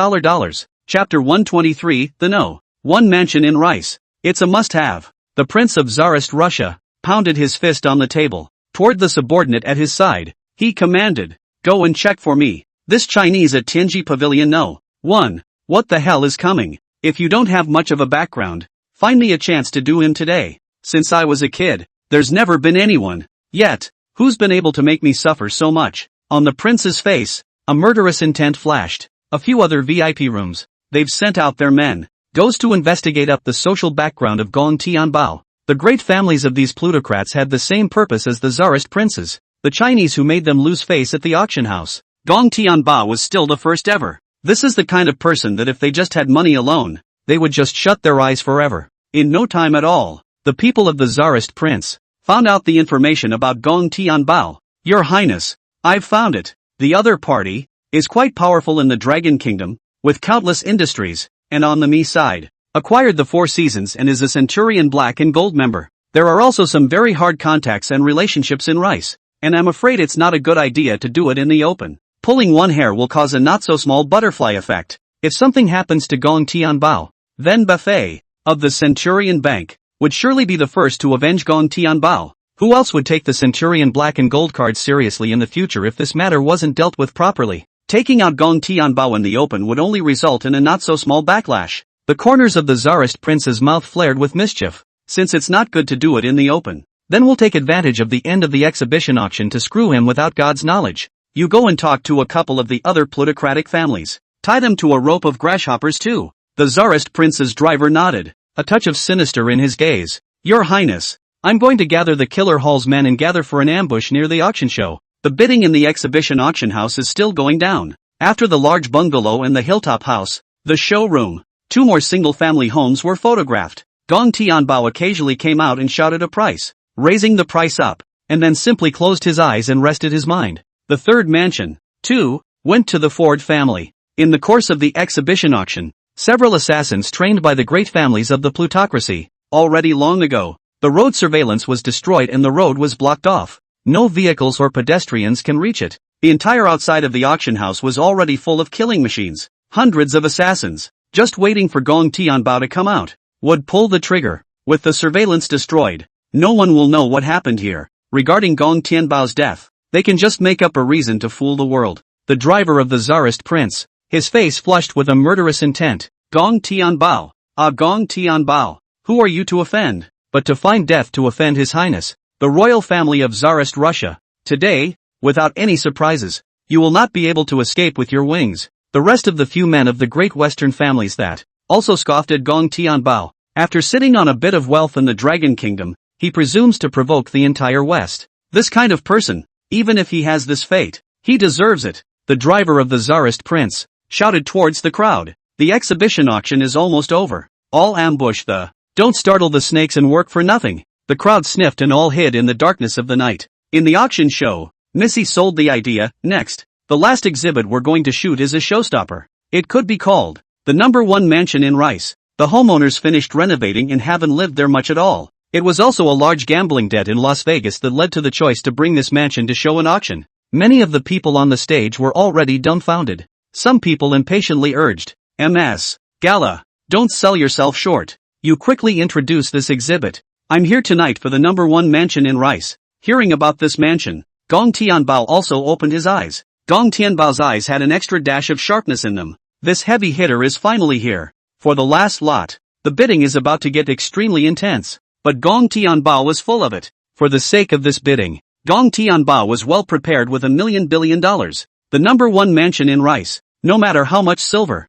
Chapter 123, The No. One mansion in Rice. It's a must-have. The prince of Tsarist Russia pounded his fist on the table. Toward the subordinate at his side, he commanded, go and check for me. This Chinese at Tianji Pavilion No. What the hell is coming? If you don't have much of a background, find me a chance to do him today. Since I was a kid, there's never been anyone yet who's been able to make me suffer so much. On the prince's face, a murderous intent flashed. A few other VIP rooms. They've sent out their men. Goes to investigate up the social background of Gong Tianbao. The great families of these plutocrats had the same purpose as the Tsarist princes, the Chinese who made them lose face at the auction house. Gong Tianbao was still the first ever. This is the kind of person that if they just had money alone, they would just shut their eyes forever. In no time at all, the people of the Tsarist prince found out the information about Gong Tianbao. Your Highness, I've found it. The other party is quite powerful in the Dragon Kingdom. with countless industries, and on the me side, acquired the Four Seasons and is a Centurion Black and Gold member. There are also some very hard contacts and relationships in Rice, and I'm afraid it's not a good idea to do it in the open. Pulling one hair will cause a not-so-small butterfly effect. If something happens to Gong Tianbao, then Buffet, of the Centurion Bank, would surely be the first to avenge Gong Tianbao. Who else would take the Centurion Black and Gold cards seriously in the future if this matter wasn't dealt with properly? Taking out Gong Tianbao in the open would only result in a not-so-small backlash. The corners of the Tsarist prince's mouth flared with mischief. Since it's not good to do it in the open, then we'll take advantage of the end of the exhibition auction to screw him without God's knowledge. You go and talk to a couple of the other plutocratic families. Tie them to a rope of grasshoppers too. The Tsarist prince's driver nodded, a touch of sinister in his gaze. Your Highness, I'm going to gather the Killer Hall's men and gather for an ambush near the auction show. The bidding in the exhibition auction house is still going down. After the large bungalow and the hilltop house, the showroom, 2 more single-family homes were photographed. Gong Tianbao occasionally came out and shouted a price, raising the price up, and then simply closed his eyes and rested his mind. The third mansion, too, went to the Ford family. In the course of the exhibition auction, several assassins trained by the great families of the plutocracy, already long ago, the road surveillance was destroyed and the road was blocked off. No vehicles or pedestrians can reach it. The entire outside of the auction house was already full of killing machines, hundreds of assassins, just waiting for Gong Tianbao to come out. Would pull the trigger. With the surveillance destroyed, no one will know what happened here. Regarding Gong Tianbao's death, they can just make up a reason to fool the world. The driver of the Tsarist prince, his face flushed with a murderous intent. Gong Tianbao. Ah, Gong Tianbao. Who are you to offend? But to find death to offend His Highness, the royal family of Tsarist Russia. Today, without any surprises, you will not be able to escape with your wings. The rest of the few men of the great Western families that also scoffed at Gong Tianbao. After sitting on a bit of wealth in the Dragon Kingdom, he presumes to provoke the entire West. This kind of person, even if he has this fate, he deserves it. The driver of the Tsarist prince shouted towards the crowd. The exhibition auction is almost over. All ambush the. Don't startle the snakes and work for nothing. The crowd sniffed and all hid in the darkness of the night. In the auction show, Missy sold the idea. Next, the last exhibit we're going to shoot is a showstopper. It could be called the #1 mansion in Rice. The homeowners finished renovating and haven't lived there much at all. It was also a large gambling debt in Las Vegas that led to the choice to bring this mansion to show an auction. Many of the people on the stage were already dumbfounded. Some people impatiently urged, "Ms. Gala, don't sell yourself short. You quickly introduce this exhibit. I'm here tonight for the #1 mansion in Rice." Hearing about this mansion, Gong Tianbao also opened his eyes. Gong Tianbao's eyes had an extra dash of sharpness in them. This heavy hitter is finally here. For the last lot, the bidding is about to get extremely intense. But Gong Tianbao was full of it. For the sake of this bidding, Gong Tianbao was well prepared with $1 billion. The #1 mansion in Rice, no matter how much silver.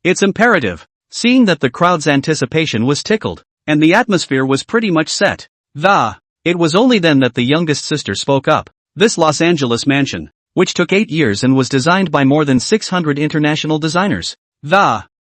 It's imperative. Seeing that the crowd's anticipation was tickled, and the atmosphere was pretty much set. It was only then that the youngest sister spoke up. This Los Angeles mansion, which took 8 years and was designed by more than 600 international designers.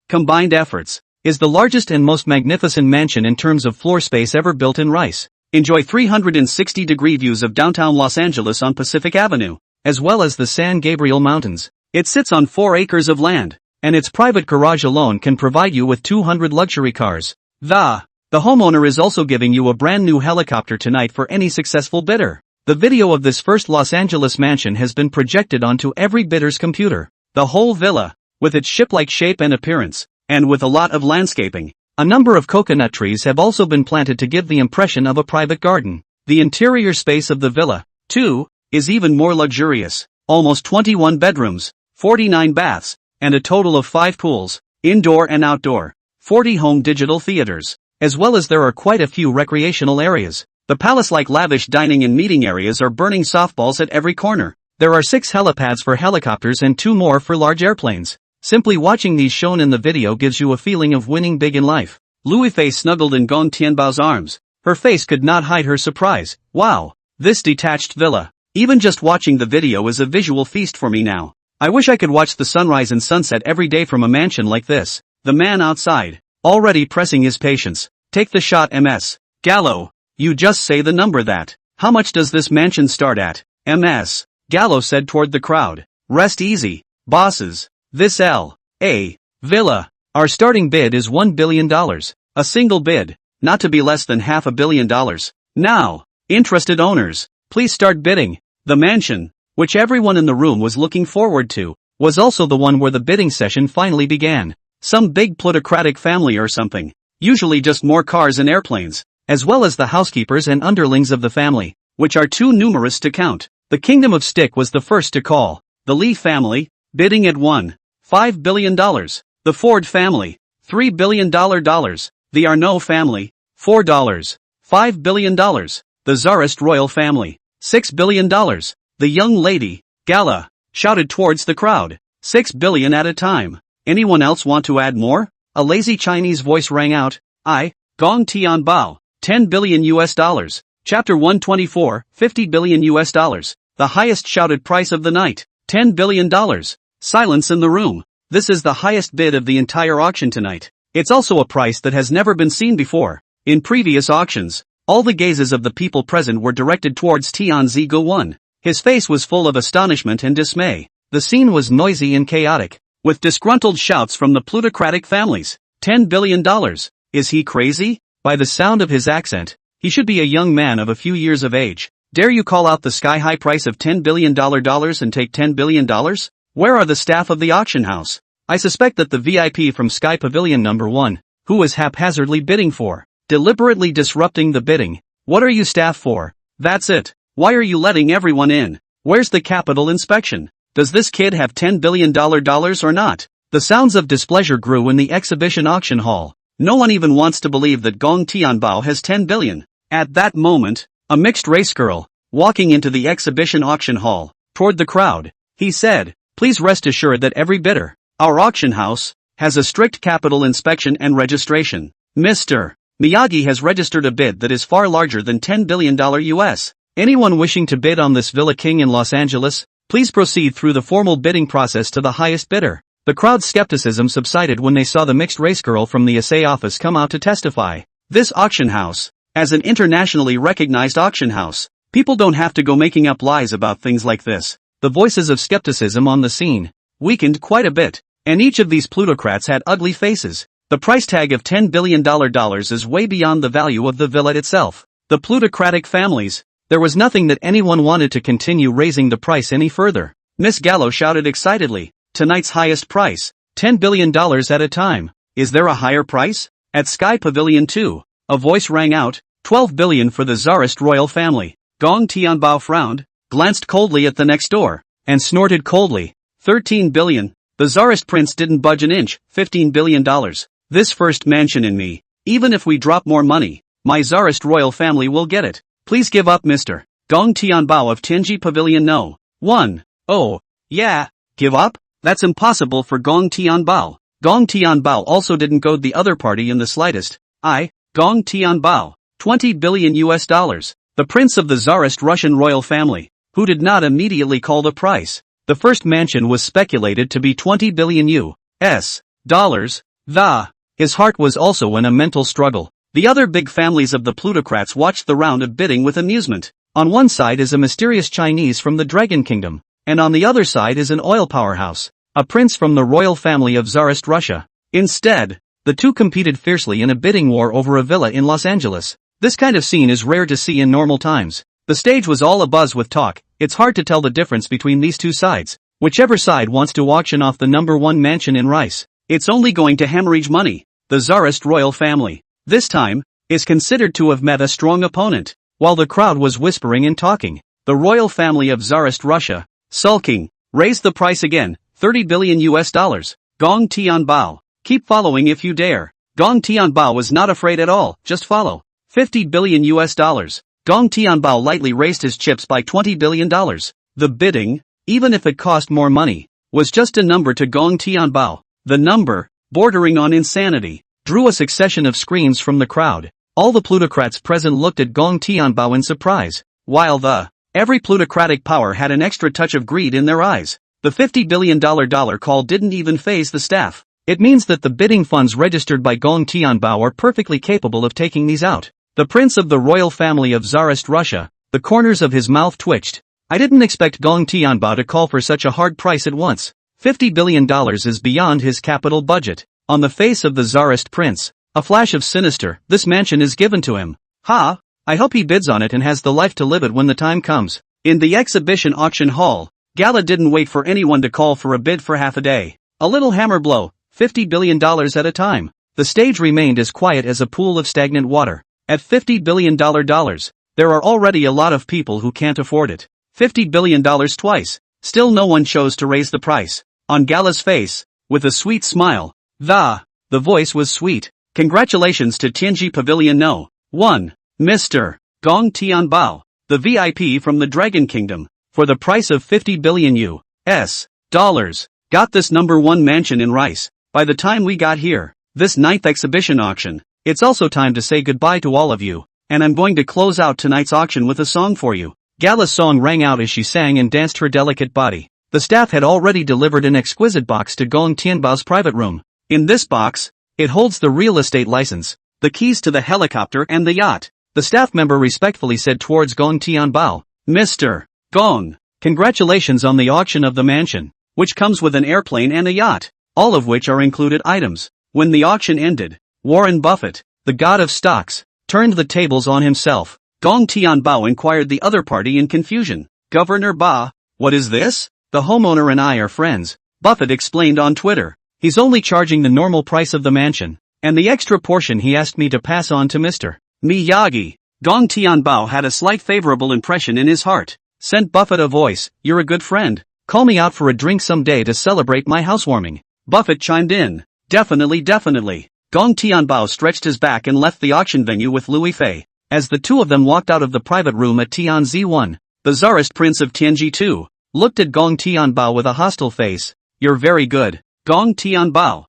Combined efforts, is the largest and most magnificent mansion in terms of floor space ever built in Rice. Enjoy 360-degree views of downtown Los Angeles on Pacific Avenue, as well as the San Gabriel Mountains. It sits on 4 acres of land, and its private garage alone can provide you with 200 luxury cars. The homeowner is also giving you a brand new helicopter tonight for any successful bidder. The video of this first Los Angeles mansion has been projected onto every bidder's computer. The whole villa, with its ship-like shape and appearance, and with a lot of landscaping. A number of coconut trees have also been planted to give the impression of a private garden. The interior space of the villa, too, is even more luxurious. Almost 21 bedrooms, 49 baths, and a total of 5 pools, indoor and outdoor, 40 home digital theaters, as well as there are quite a few recreational areas. The palace-like lavish dining and meeting areas are burning softballs at every corner. There are 6 helipads for helicopters and 2 more for large airplanes. Simply watching these shown in the video gives you a feeling of winning big in life. Louis Fei snuggled in Gong Tianbao's arms. Her face could not hide her surprise. Wow, this detached villa. Even just watching the video is a visual feast for me now. I wish I could watch the sunrise and sunset every day from a mansion like this. The man outside, already pressing his patience. Take the shot, Ms. Gallo. You just say the number that. How much does this mansion start at? Ms. Gallo said toward the crowd. Rest easy, bosses. This A. Villa. Our starting bid is $1 billion. A single bid, not to be less than $500 million. Now, interested owners, please start bidding. The mansion, which everyone in the room was looking forward to, was also the one where the bidding session finally began. Some big plutocratic family or something. Usually just more cars and airplanes, as well as the housekeepers and underlings of the family, which are too numerous to count. The Kingdom of Stick was the first to call. The Lee family, bidding at $1.5 billion. The Ford family, $3 billion. The Arnault family, $4.5 billion. The Tsarist royal family, $6 billion. The young lady, Gala, shouted towards the crowd, $6 billion at a time. Anyone else want to add more? A lazy Chinese voice rang out, Gong Tian Bao, $10 billion. Chapter 124, $50 billion. The highest shouted price of the night, $10 billion. Silence in the room. This is the highest bid of the entire auction tonight. It's also a price that has never been seen before. In previous auctions, all the gazes of the people present were directed towards Tian Zigu. His face was full of astonishment and dismay. The scene was noisy and chaotic, with disgruntled shouts from the plutocratic families. $10 billion. Is he crazy? By the sound of his accent, he should be a young man of a few years of age. Dare you call out the sky-high price of $10 billion and take $10 billion? Where are the staff of the auction house? I suspect that the VIP from Sky Pavilion number 1, who was haphazardly bidding for, deliberately disrupting the bidding. What are you staff for? That's it. Why are you letting everyone in? Where's the capital inspection? Does this kid have $10 billion or not? The sounds of displeasure grew in the exhibition auction hall. No one even wants to believe that Gong Tianbao has $10 billion. At that moment, a mixed-race girl, walking into the exhibition auction hall, toward the crowd, he said, "Please rest assured that every bidder, our auction house, has a strict capital inspection and registration. Mr. Miyagi has registered a bid that is far larger than $10 billion US. Anyone wishing to bid on this Villa King in Los Angeles, please proceed through the formal bidding process to the highest bidder." The crowd's skepticism subsided when they saw the mixed-race girl from the assay office come out to testify. This auction house, as an internationally recognized auction house, people don't have to go making up lies about things like this. The voices of skepticism on the scene weakened quite a bit, and each of these plutocrats had ugly faces. The price tag of $10 billion is way beyond the value of the villa itself. The plutocratic families, there was nothing that anyone wanted to continue raising the price any further. Miss Gallo shouted excitedly, "Tonight's highest price, $10 billion at a time. Is there a higher price?" At Sky Pavilion 2, a voice rang out, $12 billion for the Tsarist royal family. Gong Tianbao frowned, glanced coldly at the next door, and snorted coldly, $13 billion. The Tsarist prince didn't budge an inch, $15 billion. This first mansion in me. Even if we drop more money, my Tsarist royal family will get it. Please give up, Mr. Gong Tianbao of Tianji Pavilion No. 1. Oh, yeah, give up? That's impossible for Gong Tianbao. Gong Tianbao also didn't goad the other party in the slightest. Gong Tianbao, $20 billion US. The prince of the Tsarist Russian royal family, who did not immediately call the price. The first mansion was speculated to be $20 billion US. His heart was also in a mental struggle. The other big families of the plutocrats watched the round of bidding with amusement. On one side is a mysterious Chinese from the Dragon Kingdom, and on the other side is an oil powerhouse, a prince from the royal family of Tsarist Russia. Instead, the two competed fiercely in a bidding war over a villa in Los Angeles. This kind of scene is rare to see in normal times. The stage was all abuzz with talk. It's hard to tell the difference between these two sides. Whichever side wants to auction off the number 1 mansion in Rice, it's only going to hemorrhage money. The Tsarist royal family, this time, is considered to have met a strong opponent. While the crowd was whispering and talking, the royal family of Tsarist Russia, sulking, raised the price again, $30 billion US. Gong Tianbao, keep following if you dare. Gong Tianbao was not afraid at all, just follow. $50 billion US. Gong Tianbao lightly raised his chips by $20 billion. The bidding, even if it cost more money, was just a number to Gong Tianbao. The number, bordering on insanity, drew a succession of screams from the crowd. All the plutocrats present looked at Gong Tianbao in surprise, while every plutocratic power had an extra touch of greed in their eyes. The $50 billion call didn't even faze the staff. It means that the bidding funds registered by Gong Tianbao are perfectly capable of taking these out. The prince of the royal family of Tsarist Russia, the corners of his mouth twitched. I didn't expect Gong Tianbao to call for such a hard price at once. $50 billion is beyond his capital budget. On the face of the Tsarist prince, a flash of sinister, this mansion is given to him. Ha! I hope he bids on it and has the life to live it when the time comes. In the exhibition auction hall, Gala didn't wait for anyone to call for a bid for half a day. A little hammer blow, $50 billion at a time. The stage remained as quiet as a pool of stagnant water. At $50 billion, there are already a lot of people who can't afford it. $50 billion twice. Still no one chose to raise the price. On Gala's face, with a sweet smile, the voice was sweet. Congratulations to Tianji Pavilion No. 1. Mr. Gong Tianbao, the VIP from the Dragon Kingdom, for the price of $50 billion US dollars. Got this #1 mansion in Rice. By the time we got here, this 9th exhibition auction, it's also time to say goodbye to all of you, and I'm going to close out tonight's auction with a song for you. Gala's song rang out as she sang and danced her delicate body. The staff had already delivered an exquisite box to Gong Tianbao's private room. In this box, it holds the real estate license, the keys to the helicopter and the yacht. The staff member respectfully said towards Gong Tianbao, Mr. Gong, congratulations on the auction of the mansion, which comes with an airplane and a yacht, all of which are included items. When the auction ended, Warren Buffett, the god of stocks, turned the tables on himself. Gong Tianbao inquired the other party in confusion. Governor Ba, what is this? The homeowner and I are friends, Buffett explained on Twitter. He's only charging the normal price of the mansion, and the extra portion he asked me to pass on to Mr. Miyagi. Gong Tianbao had a slight favorable impression in his heart. Sent Buffett a voice, you're a good friend. Call me out for a drink someday to celebrate my housewarming. Buffett chimed in. Definitely. Gong Tianbao stretched his back and left the auction venue with Louis Fei. As the two of them walked out of the private room at Tianzi 1, the Tsarist prince of Tianji 2, looked at Gong Tianbao with a hostile face. You're very good, Gong Tianbao.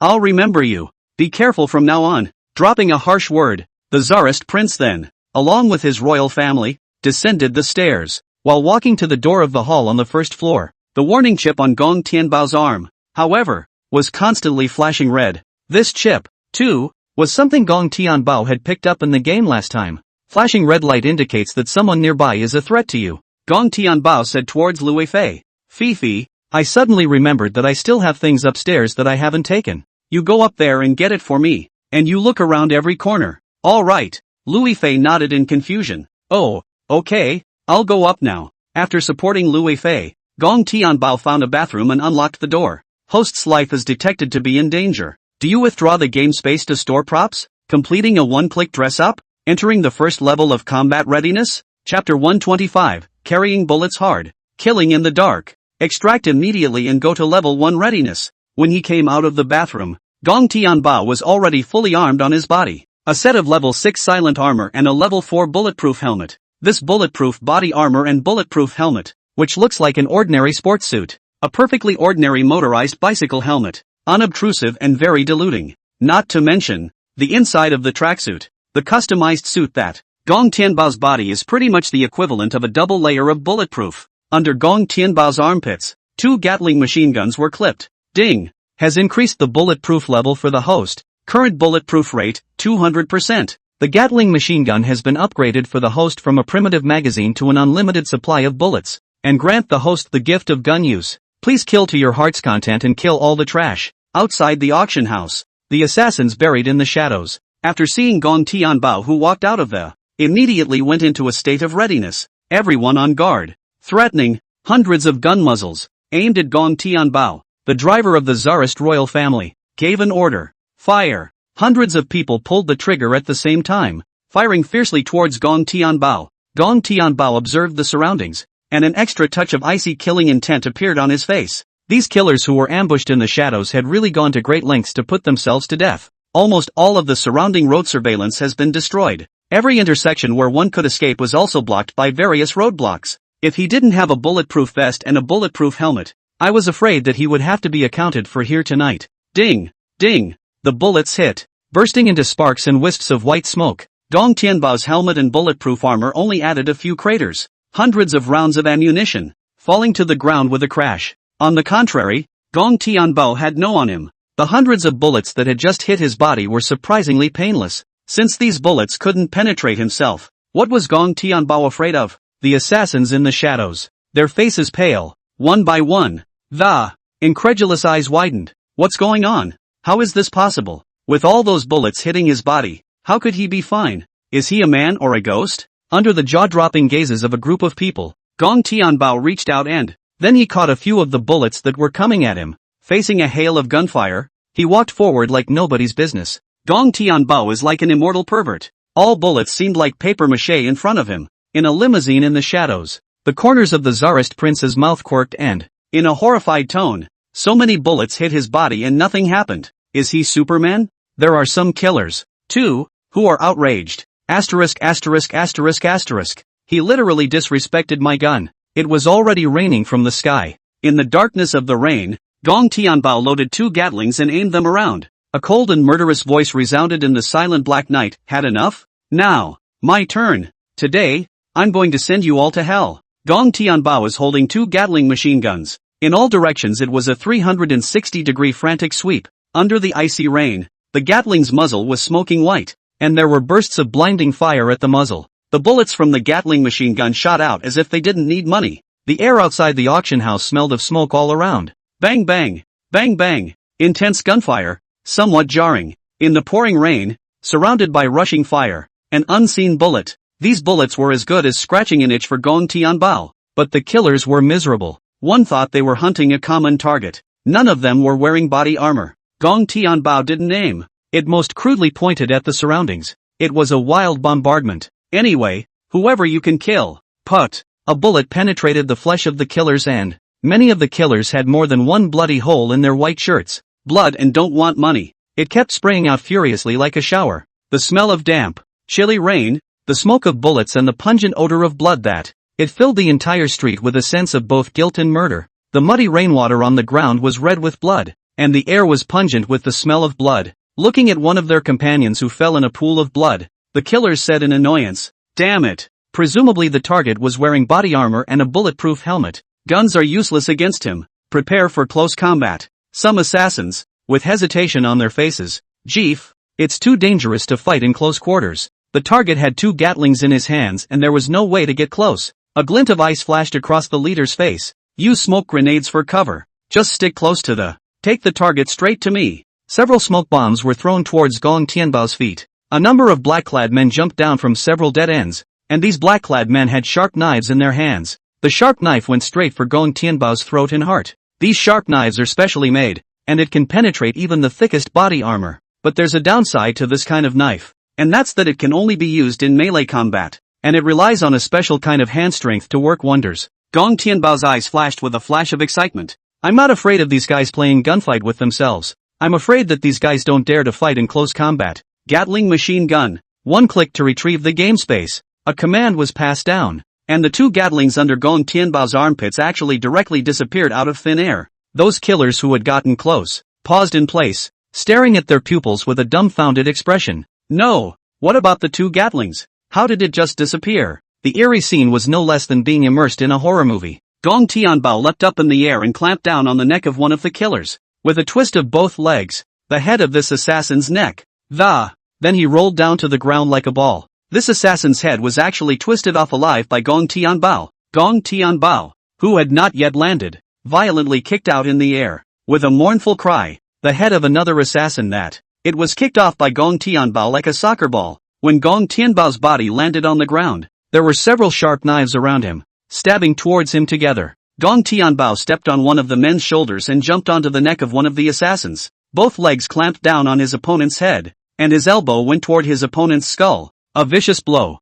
I'll remember you. Be careful from now on. Dropping a harsh word, the Tsarist prince then, along with his royal family, descended the stairs. While walking to the door of the hall on the first floor, the warning chip on Gong Tianbao's arm, however, was constantly flashing red. This chip, too, was something Gong Tianbao had picked up in the game last time. Flashing red light indicates that someone nearby is a threat to you. Gong Tianbao said towards Louis Fei. Fifi, I suddenly remembered that I still have things upstairs that I haven't taken. You go up there and get it for me, and you look around every corner. All right. Louis Fei nodded in confusion. Oh, okay, I'll go up now. After supporting Louis Fei, Gong Tianbao found a bathroom and unlocked the door. Host's life is detected to be in danger. Do you withdraw the game space to store props? Completing a one-click dress-up? Entering the first level of combat readiness? Chapter 125, Carrying Bullets Hard. Killing in the Dark. Extract immediately and go to level 1 readiness. When he came out of the bathroom, Gong Tianbao was already fully armed on his body. A set of level 6 silent armor and a level 4 bulletproof helmet. This bulletproof body armor and bulletproof helmet, which looks like an ordinary sports suit. A perfectly ordinary motorized bicycle helmet. Unobtrusive and very diluting. Not to mention, the inside of the tracksuit. The customized suit that, Gong Tianbao's body is pretty much the equivalent of a double layer of bulletproof. Under Gong Tianbao's armpits, 2 Gatling machine guns were clipped. Ding! Has increased the bulletproof level for the host. Current bulletproof rate, 200%. The Gatling machine gun has been upgraded for the host from a primitive magazine to an unlimited supply of bullets, and grant the host the gift of gun use. Please kill to your heart's content and kill all the trash. Outside the auction house, the assassins buried in the shadows, after seeing Gong Tianbao who walked out of the, immediately went into a state of readiness. Everyone on guard. Threatening, hundreds of gun muzzles, aimed at Gong Tianbao. The driver of the Tsarist royal family, gave an order. Fire. Hundreds of people pulled the trigger at the same time, firing fiercely towards Gong Tianbao. Gong Tianbao observed the surroundings, and an extra touch of icy killing intent appeared on his face. These killers who were ambushed in the shadows had really gone to great lengths to put themselves to death. Almost all of the surrounding road surveillance has been destroyed. Every intersection where one could escape was also blocked by various roadblocks. If he didn't have a bulletproof vest and a bulletproof helmet, I was afraid that he would have to be accounted for here tonight. Ding! Ding! The bullets hit, bursting into sparks and wisps of white smoke. Gong Tianbao's helmet and bulletproof armor only added a few craters. Hundreds of rounds of ammunition, falling to the ground with a crash. On the contrary, Gong Tianbao had no on him. The hundreds of bullets that had just hit his body were surprisingly painless, since these bullets couldn't penetrate himself. What was Gong Tianbao afraid of? The assassins in the shadows. Their faces pale, one by one, The incredulous eyes widened. What's going on? How is this possible? With all those bullets hitting his body, how could he be fine? Is he a man or a ghost? Under the jaw-dropping gazes of a group of people, Gong Tianbao reached out and then he caught a few of the bullets that were coming at him. Facing a hail of gunfire, he walked forward like nobody's business. Gong Tianbao is like an immortal pervert. All bullets seemed like paper mache in front of him. In a limousine in the shadows, the corners of the Tsarist prince's mouth quirked and, in a horrified tone, so many bullets hit his body and nothing happened. Is he Superman? There are some killers, too, who are outraged. Asterisk asterisk asterisk asterisk. He literally disrespected my gun. It was already raining from the sky. In the darkness of the rain, Gong Tianbao loaded 2 Gatlings and aimed them around. A cold and murderous voice resounded in the silent black night. Had enough? Now, my turn. Today, I'm going to send you all to hell. Gong Tianbao is holding 2 Gatling machine guns. In all directions it was a 360-degree frantic sweep. Under the icy rain, the Gatling's muzzle was smoking white, and there were bursts of blinding fire at the muzzle. The bullets from the Gatling machine gun shot out as if they didn't need money. The air outside the auction house smelled of smoke all around. Bang bang, bang bang, intense gunfire, somewhat jarring. In the pouring rain, surrounded by rushing fire, an unseen bullet. These bullets were as good as scratching an itch for Gong Tianbao. But the killers were miserable. One thought they were hunting a common target. None of them were wearing body armor. Gong Tianbao didn't aim. It most crudely pointed at the surroundings. It was a wild bombardment. Anyway, whoever you can kill. Put. A bullet penetrated the flesh of the killers and many of the killers had more than one bloody hole in their white shirts. Blood and don't want money. It kept spraying out furiously like a shower. The smell of damp, chilly rain, the smoke of bullets and the pungent odor of blood that it filled the entire street with a sense of both guilt and murder. The muddy rainwater on the ground was red with blood, and the air was pungent with the smell of blood. Looking at one of their companions who fell in a pool of blood, the killers said in annoyance, "Damn it." Presumably the target was wearing body armor and a bulletproof helmet. Guns are useless against him. Prepare for close combat. Some assassins, with hesitation on their faces, "Jeef, it's too dangerous to fight in close quarters." The target had 2 Gatlings in his hands and there was no way to get close. A glint of ice flashed across the leader's face. Use smoke grenades for cover. Just stick close to the. Take the target straight to me. Several smoke bombs were thrown towards Gong Tianbao's feet. A number of black-clad men jumped down from several dead ends, and these black-clad men had sharp knives in their hands. The sharp knife went straight for Gong Tianbao's throat and heart. These sharp knives are specially made, and it can penetrate even the thickest body armor. But there's a downside to this kind of knife, and that's that it can only be used in melee combat, and it relies on a special kind of hand strength to work wonders. Gong Tianbao's eyes flashed with a flash of excitement. I'm not afraid of these guys playing gunfight with themselves. I'm afraid that these guys don't dare to fight in close combat. Gatling machine gun. One click to retrieve the game space. A command was passed down, and the 2 Gatlings under Gong Tianbao's armpits actually directly disappeared out of thin air. Those killers who had gotten close, paused in place, staring at their pupils with a dumbfounded expression. No, what about the 2 Gatlings? How did it just disappear? The eerie scene was no less than being immersed in a horror movie. Gong Tianbao leapt up in the air and clamped down on the neck of one of the killers. With a twist of both legs, the head of this assassin's neck. Then he rolled down to the ground like a ball. This assassin's head was actually twisted off alive by Gong Tianbao. Gong Tianbao, who had not yet landed, violently kicked out in the air. With a mournful cry, the head of another assassin that it was kicked off by Gong Tianbao like a soccer ball. When Gong Tianbao's body landed on the ground, there were several sharp knives around him, stabbing towards him together. Gong Tianbao stepped on one of the men's shoulders and jumped onto the neck of one of the assassins. Both legs clamped down on his opponent's head, and his elbow went toward his opponent's skull. A vicious blow.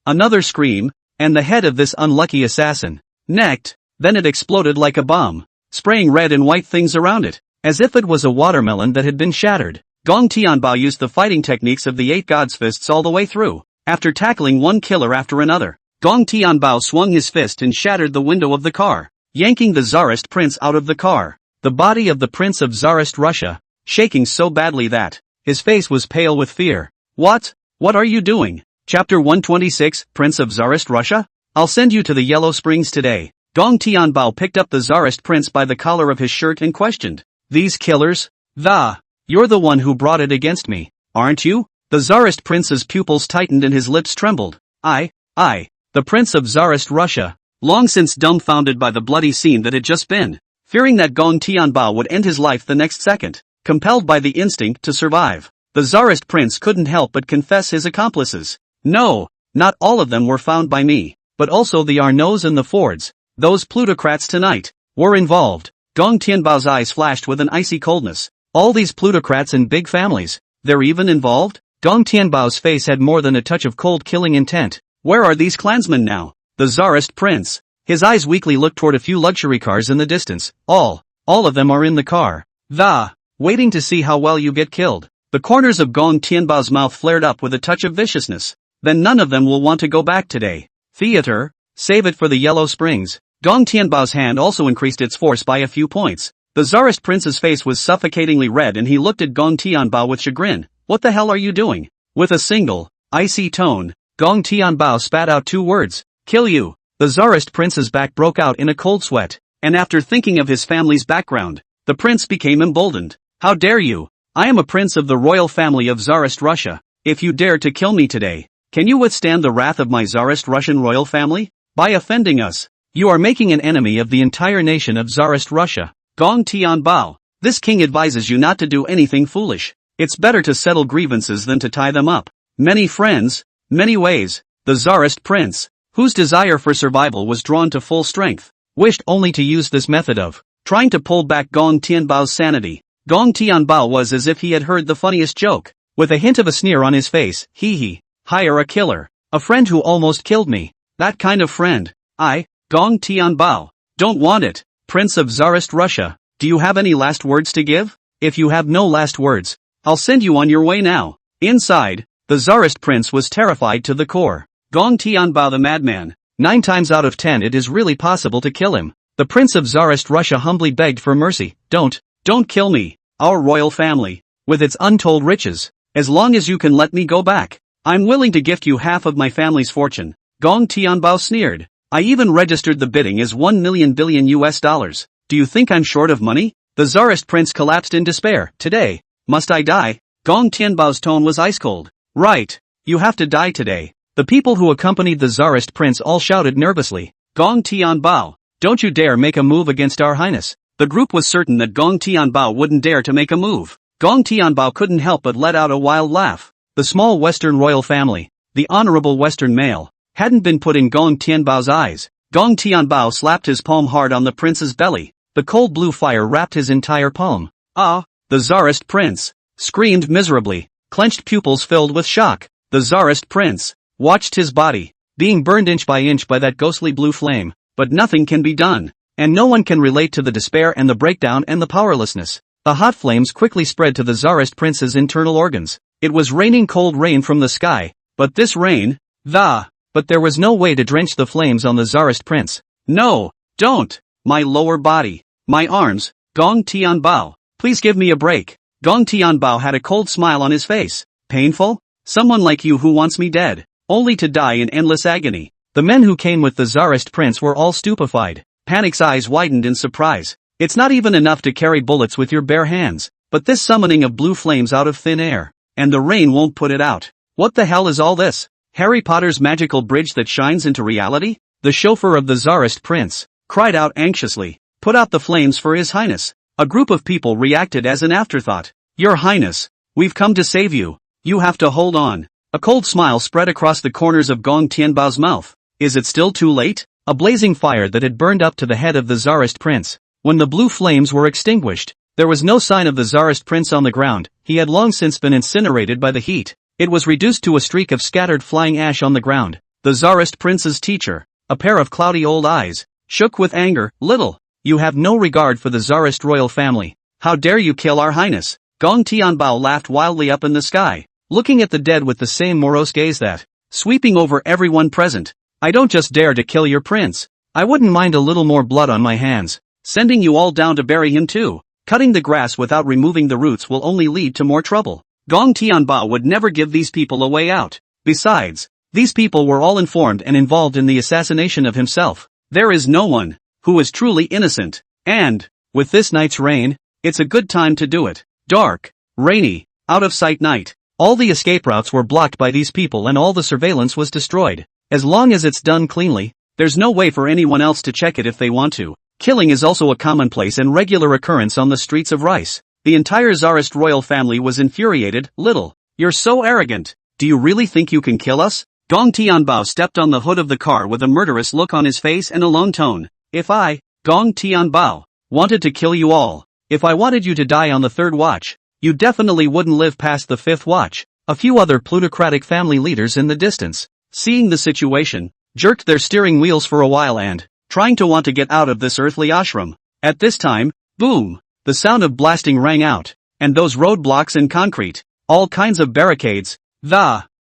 Another scream, and the head of this unlucky assassin, necked, then it exploded like a bomb, spraying red and white things around it, as if it was a watermelon that had been shattered. Gong Tianbao used the fighting techniques of the 8 gods' fists all the way through. After tackling one killer after another, Gong Tianbao swung his fist and shattered the window of the car, yanking the Tsarist prince out of the car. The body of the Prince of Tsarist Russia, shaking so badly that his face was pale with fear. What are you doing? Chapter 126, Prince of Tsarist Russia? I'll send you to the Yellow Springs today. Gong Tianbao picked up the Tsarist prince by the collar of his shirt and questioned. These killers? You're the one who brought it against me, aren't you? The Tsarist prince's pupils tightened and his lips trembled. I, the Prince of Tsarist Russia, long since dumbfounded by the bloody scene that had just been fearing that Gong Tianbao would end his life the next second. Compelled by the instinct to survive, the Tsarist prince couldn't help but confess his accomplices. No, not all of them were found by me, but also the Arnauds and the Fords, those plutocrats tonight, were involved. Gong Tianbao's eyes flashed with an icy coldness. All these plutocrats and big families, they're even involved? Gong Tianbao's face had more than a touch of cold killing intent. Where are these clansmen now? The Tsarist prince. His eyes weakly looked toward a few luxury cars in the distance. All of them are in the car. Waiting to see how well you get killed. The corners of Gong Tianbao's mouth flared up with a touch of viciousness. Then none of them will want to go back today. Theater, save it for the Yellow Springs. Gong Tianbao's hand also increased its force by a few points. The Tsarist prince's face was suffocatingly red and he looked at Gong Tianbao with chagrin. What the hell are you doing? With a single, icy tone, Gong Tianbao spat out 2 words. Kill you. The Tsarist prince's back broke out in a cold sweat. And after thinking of his family's background, the prince became emboldened. How dare you? I am a prince of the royal family of Tsarist Russia. If you dare to kill me today, can you withstand the wrath of my Tsarist Russian royal family? By offending us, you are making an enemy of the entire nation of Tsarist Russia. Gong Tianbao, this king advises you not to do anything foolish. It's better to settle grievances than to tie them up. Many friends, many ways. The Tsarist prince, whose desire for survival was drawn to full strength, wished only to use this method of trying to pull back Gong Tianbao's sanity. Gong Tianbao was as if he had heard the funniest joke. With a hint of a sneer on his face, hee. Hire a killer. A friend who almost killed me. That kind of friend. I, Gong Tianbao, don't want it. Prince of Tsarist Russia, do you have any last words to give? If you have no last words, I'll send you on your way now. Inside, the Tsarist prince was terrified to the core. Gong Tianbao the madman. 9 times out of 10 it is really possible to kill him. The prince of Tsarist Russia humbly begged for mercy. Don't kill me. Our royal family, with its untold riches, as long as you can let me go back, I'm willing to gift you half of my family's fortune. Gong Tianbao sneered. I even registered the bidding as $1 million billion. Do you think I'm short of money? The Tsarist prince collapsed in despair. Today, must I die? Gong Tianbao's tone was ice cold. Right, you have to die today. The people who accompanied the Tsarist prince all shouted nervously. Gong Tianbao, don't you dare make a move against our highness. The group was certain that Gong Tianbao wouldn't dare to make a move. Gong Tianbao couldn't help but let out a wild laugh. The small Western royal family, the honorable Western male, hadn't been put in Gong Tianbao's eyes. Gong Tianbao slapped his palm hard on the prince's belly. The cold blue fire wrapped his entire palm. Ah! The Tsarist prince screamed miserably, clenched pupils filled with shock. The Tsarist prince watched his body being burned inch by that ghostly blue flame, but nothing can be done. And no one can relate to the despair and the breakdown and the powerlessness. The hot flames quickly spread to the Tsarist prince's internal organs. It was raining cold rain from the sky, but this rain, but there was no way to drench the flames on the Tsarist prince. No, don't! My lower body, my arms, Gong Tianbao, please give me a break. Gong Tianbao had a cold smile on his face. Painful? Someone like you who wants me dead, only to die in endless agony. The men who came with the Tsarist prince were all stupefied. Panic's eyes widened in surprise. It's not even enough to carry bullets with your bare hands, but this summoning of blue flames out of thin air, and the rain won't put it out. What the hell is all this? Harry Potter's magical bridge that shines into reality? The chauffeur of the Tsarist prince cried out anxiously. Put out the flames for His Highness. A group of people reacted as an afterthought. Your Highness, we've come to save you. You have to hold on. A cold smile spread across the corners of Gong Tianbao's mouth. Is it still too late? A blazing fire that had burned up to the head of the Tsarist prince. When the blue flames were extinguished, there was no sign of the Tsarist prince on the ground. He had long since been incinerated by the heat. It was reduced to a streak of scattered flying ash on the ground. The Tsarist prince's teacher, a pair of cloudy old eyes, shook with anger. Little, you have no regard for the Tsarist royal family. How dare you kill our highness? Gong Tianbao laughed wildly up in the sky, looking at the dead with the same morose gaze that, sweeping over everyone present. I don't just dare to kill your prince. I wouldn't mind a little more blood on my hands. Sending you all down to bury him too. Cutting the grass without removing the roots will only lead to more trouble. Gong Tianbao would never give these people a way out. Besides, these people were all informed and involved in the assassination of himself. There is no one who is truly innocent. And, with this night's rain, it's a good time to do it. Dark, rainy, out of sight night. All the escape routes were blocked by these people and all the surveillance was destroyed. As long as it's done cleanly, there's no way for anyone else to check it if they want to. Killing is also a commonplace and regular occurrence on the streets of Rice. The entire Tsarist royal family was infuriated. Little, you're so arrogant. Do you really think you can kill us? Gong Tianbao stepped on the hood of the car with a murderous look on his face and a lone tone. If I, Gong Tianbao, wanted to kill you all, if I wanted you to die on the third watch, you definitely wouldn't live past the fifth watch. A few other plutocratic family leaders in the distance, seeing the situation, jerked their steering wheels for a while and, trying to want to get out of this earthly ashram. At this time, boom, the sound of blasting rang out, and those roadblocks in concrete, all kinds of barricades,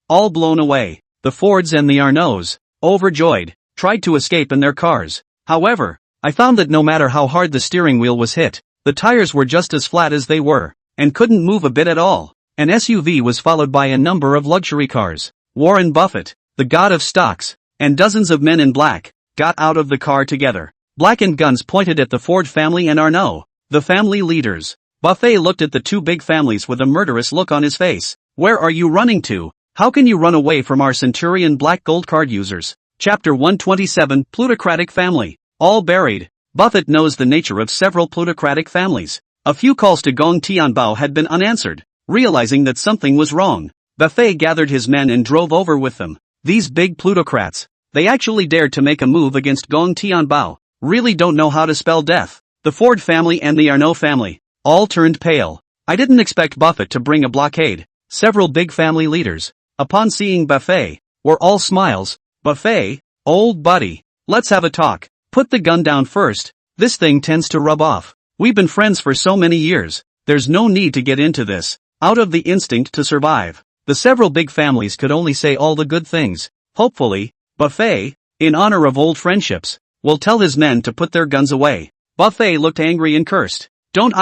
all blown away. The Fords and the Arnauds, overjoyed, tried to escape in their cars. However, I found that no matter how hard the steering wheel was hit, the tires were just as flat as they were, and couldn't move a bit at all. An SUV was followed by a number of luxury cars. Warren Buffett, the god of stocks, and dozens of men in black, got out of the car together. Blackened guns pointed at the Ford family and Arnaud, the family leaders. Buffet looked at the two big families with a murderous look on his face. Where are you running to? How can you run away from our Centurion Black Gold card users? Chapter 127, Plutocratic Family. All buried. Buffett knows the nature of several plutocratic families. A few calls to Gong Tianbao had been unanswered. Realizing that something was wrong, Buffet gathered his men and drove over with them. These big plutocrats, they actually dared to make a move against Gong Tianbao. Really don't know how to spell death. The Ford family and the Arnaud family, all turned pale. I didn't expect Buffett to bring a blockade. Several big family leaders, upon seeing Buffet, were all smiles. Buffet, old buddy, let's have a talk. Put the gun down first, this thing tends to rub off. We've been friends for so many years, there's no need to get into this. Out of the instinct to survive, the several big families could only say all the good things. Hopefully, Buffet, in honor of old friendships, will tell his men to put their guns away. Buffet looked angry and cursed. Don't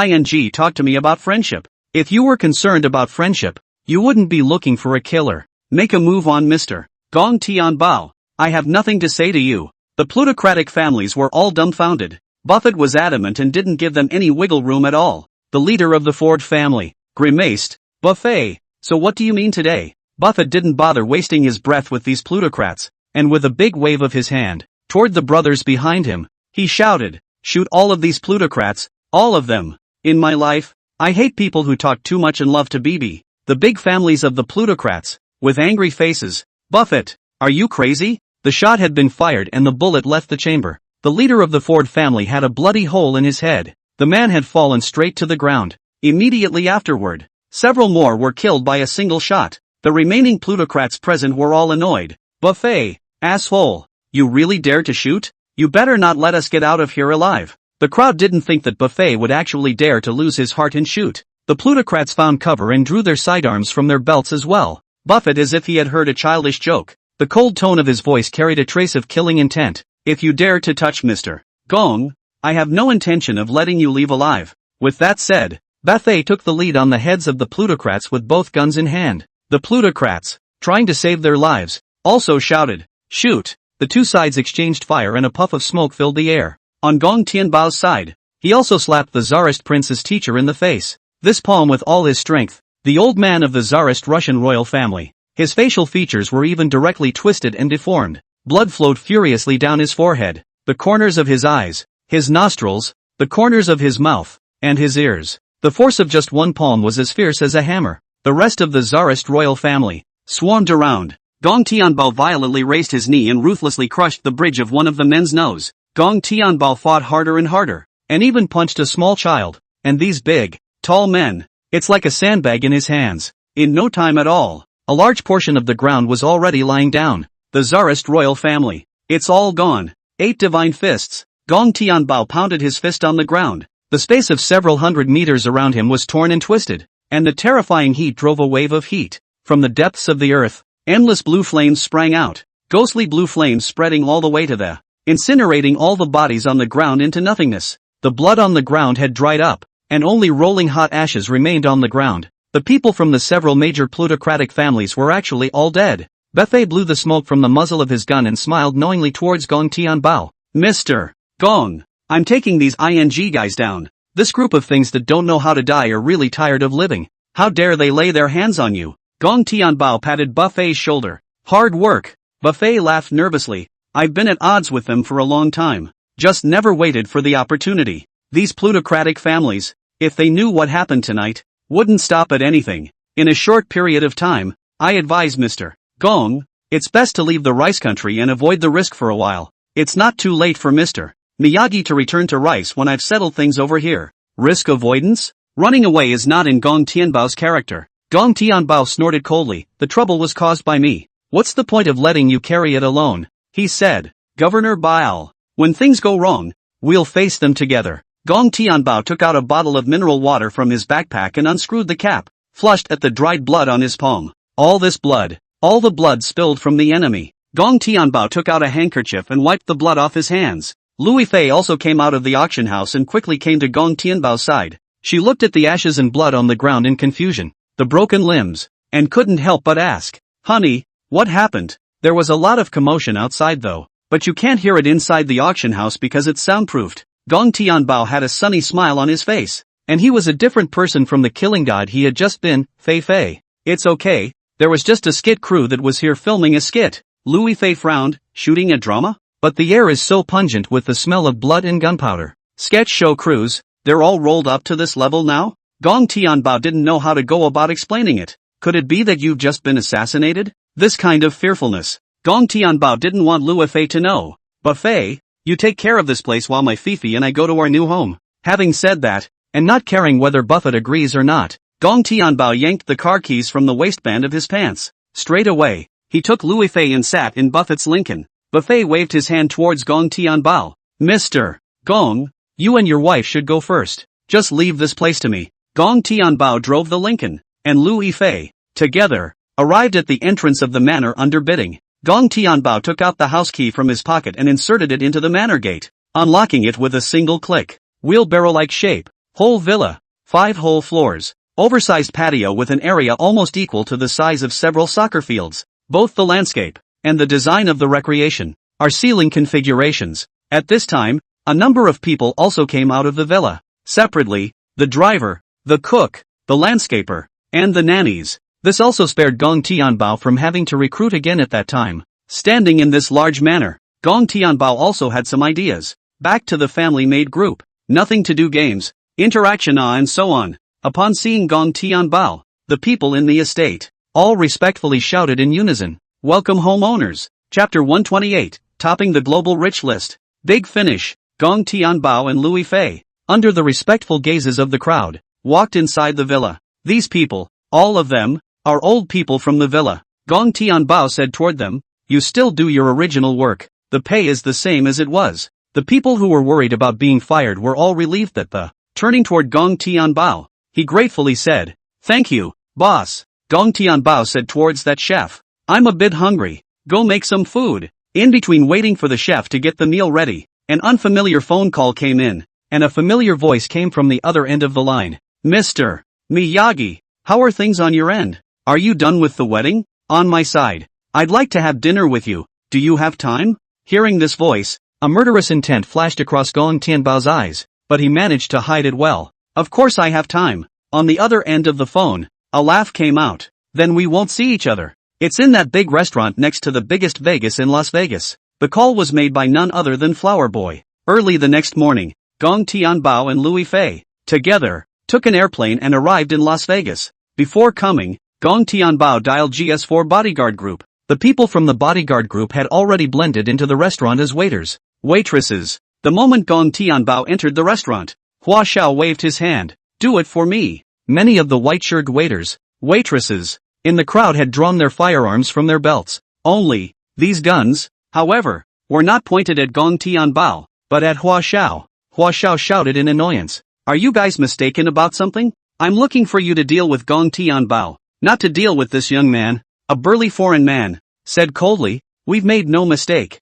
talk to me about friendship. If you were concerned about friendship, you wouldn't be looking for a killer. Make a move on Mr. Gong Tianbao. I have nothing to say to you. The plutocratic families were all dumbfounded. Buffett was adamant and didn't give them any wiggle room at all. The leader of the Ford family grimaced. Buffet, so what do you mean today? Buffett didn't bother wasting his breath with these plutocrats, and with a big wave of his hand, toward the brothers behind him, he shouted, shoot all of these plutocrats, all of them. In my life, I hate people who talk too much and love to BB. The big families of the plutocrats, with angry faces. Buffett, are you crazy? The shot had been fired and the bullet left the chamber. The leader of the Ford family had a bloody hole in his head. The man had fallen straight to the ground. Immediately afterward, several more were killed by a single shot. The remaining plutocrats present were all annoyed. Buffet, asshole, you really dare to shoot? You better not let us get out of here alive. The crowd didn't think that Buffet would actually dare to lose his heart and shoot. The plutocrats found cover and drew their sidearms from their belts as well. Buffett as if he had heard a childish joke. The cold tone of his voice carried a trace of killing intent. If you dare to touch Mr. Gong, I have no intention of letting you leave alive. With that said, Buffet took the lead on the heads of the plutocrats with both guns in hand. The plutocrats, trying to save their lives, also shouted, shoot. The two sides exchanged fire and a puff of smoke filled the air. On Gong Tianbao's side, he also slapped the Tsarist prince's teacher in the face. This palm with all his strength. The old man of the Tsarist Russian royal family. His facial features were even directly twisted and deformed. Blood flowed furiously down his forehead, the corners of his eyes, his nostrils, the corners of his mouth, and his ears. The force of just one palm was as fierce as a hammer. The rest of the Tsarist royal family swarmed around. Gong Tianbao violently raised his knee and ruthlessly crushed the bridge of one of the men's nose. Gong Tianbao fought harder and harder, and even punched a small child. And these big, tall men, it's like a sandbag in his hands. In no time at all, a large portion of the ground was already lying down. The Tsarist royal family. It's all gone. 8 divine fists. Gong Tianbao pounded his fist on the ground. The space of several hundred meters around him was torn and twisted, and the terrifying heat drove a wave of heat. From the depths of the earth, endless blue flames sprang out. Ghostly blue flames spreading all the way to the, incinerating all the bodies on the ground into nothingness. The blood on the ground had dried up, and only rolling hot ashes remained on the ground. The people from the several major plutocratic families were actually all dead. Buffet blew the smoke from the muzzle of his gun and smiled knowingly towards Gong Tianbao. Mr. Gong, I'm taking these guys down. This group of things that don't know how to die are really tired of living. How dare they lay their hands on you? Gong Tianbao patted Buffet's shoulder. Hard work. Buffet laughed nervously. I've been at odds with them for a long time. just never waited for the opportunity. These plutocratic families, if they knew what happened tonight, wouldn't stop at anything. In a short period of time, I advise Mr. Gong, it's best to leave the rice country and avoid the risk for a while. It's not too late for Mr. Miyagi to return to rice when I've settled things over here. Risk avoidance? Running away is not in Gong Tianbao's character. Gong Tianbao snorted coldly, the trouble was caused by me. What's the point of letting you carry it alone? He said. Governor Baal, when things go wrong, we'll face them together. Gong Tianbao took out a bottle of mineral water from his backpack and unscrewed the cap, flushed at the dried blood on his palm. All this blood, all the blood spilled from the enemy. Gong Tianbao took out a handkerchief and wiped the blood off his hands. Louis Fei also came out of the auction house and quickly came to Gong Tianbao's side. She looked at the ashes and blood on the ground in confusion, the broken limbs, and couldn't help but ask, "Honey, what happened?" There was a lot of commotion outside though, but you can't hear it inside the auction house because it's soundproofed. Gong Tianbao had a sunny smile on his face, and he was a different person from the killing god he had just been. Fei. It's okay, there was just a skit crew that was here filming a skit. Louis Fei frowned, shooting a drama? But the air is so pungent with the smell of blood and gunpowder. Sketch show crews, they're all rolled up to this level now? Gong Tianbao didn't know how to go about explaining it. Could it be that you've just been assassinated? This kind of fearfulness. Gong Tianbao didn't want Louis Fei to know. But Fei, you take care of this place while my Fifi and I go to our new home. Having said that, and not caring whether Buffett agrees or not, Gong Tianbao yanked the car keys from the waistband of his pants. Straight away, he took Louis Fei and sat in Buffett's Lincoln. Buffet waved his hand towards Gong Tianbao. Mr. Gong, you and your wife should go first. Just leave this place to me. Gong Tianbao drove the Lincoln, and Louis Fei, together, arrived at the entrance of the manor under bidding. Gong Tianbao took out the house key from his pocket and inserted it into the manor gate, unlocking it with a single click. Wheelbarrow-like shape, whole villa, 5 whole floors, oversized patio with an area almost equal to the size of several soccer fields. Both the landscape and the design of the recreation are ceiling configurations. At this time, a number of people also came out of the villa. Separately, the driver, the cook, the landscaper, and the nannies. This also spared Gong Tianbao from having to recruit again at that time. Standing in this large manor, Gong Tianbao also had some ideas. Back to the family-made group. Nothing to do games, interaction and so on. Upon seeing Gong Tianbao, the people in the estate all respectfully shouted in unison, "Welcome homeowners." Chapter 128, Topping the Global Rich List. Big finish. Gong Tianbao and Louis Fei, under the respectful gazes of the crowd, walked inside the villa. These people, all of them, are old people from the villa. Gong Tianbao said toward them, "You still do your original work. The pay is the same as it was." The people who were worried about being fired were all relieved that turning toward Gong Tianbao, he gratefully said, "Thank you, boss." Gong Tianbao said towards that chef, "I'm a bit hungry. Go make some food." In between waiting for the chef to get the meal ready, an unfamiliar phone call came in, and a familiar voice came from the other end of the line. "Mr. Miyagi, how are things on your end? Are you done with the wedding?" "On my side. I'd like to have dinner with you. Do you have time?" Hearing this voice, a murderous intent flashed across Gong Tianbao's eyes, but he managed to hide it well. "Of course I have time." On the other end of the phone, a laugh came out. "Then we won't see each other. It's in that big restaurant next to the biggest Vegas in Las Vegas." The call was made by none other than Flower Boy. Early the next morning, Gong Tianbao and Louis Fei, together, took an airplane and arrived in Las Vegas. Before coming, Gong Tianbao dialed GS4 bodyguard group. The people from the bodyguard group had already blended into the restaurant as waiters, waitresses. The moment Gong Tianbao entered the restaurant, Hua Xiao waved his hand. "Do it for me." Many of the white-shirted waiters, waitresses, in the crowd had drawn their firearms from their belts. Only, these guns, however, were not pointed at Gong Tianbao, but at Hua Xiao. Hua Xiao shouted in annoyance, "Are you guys mistaken about something? I'm looking for you to deal with Gong Tianbao, not to deal with this young man." A burly foreign man said coldly, "We've made no mistake.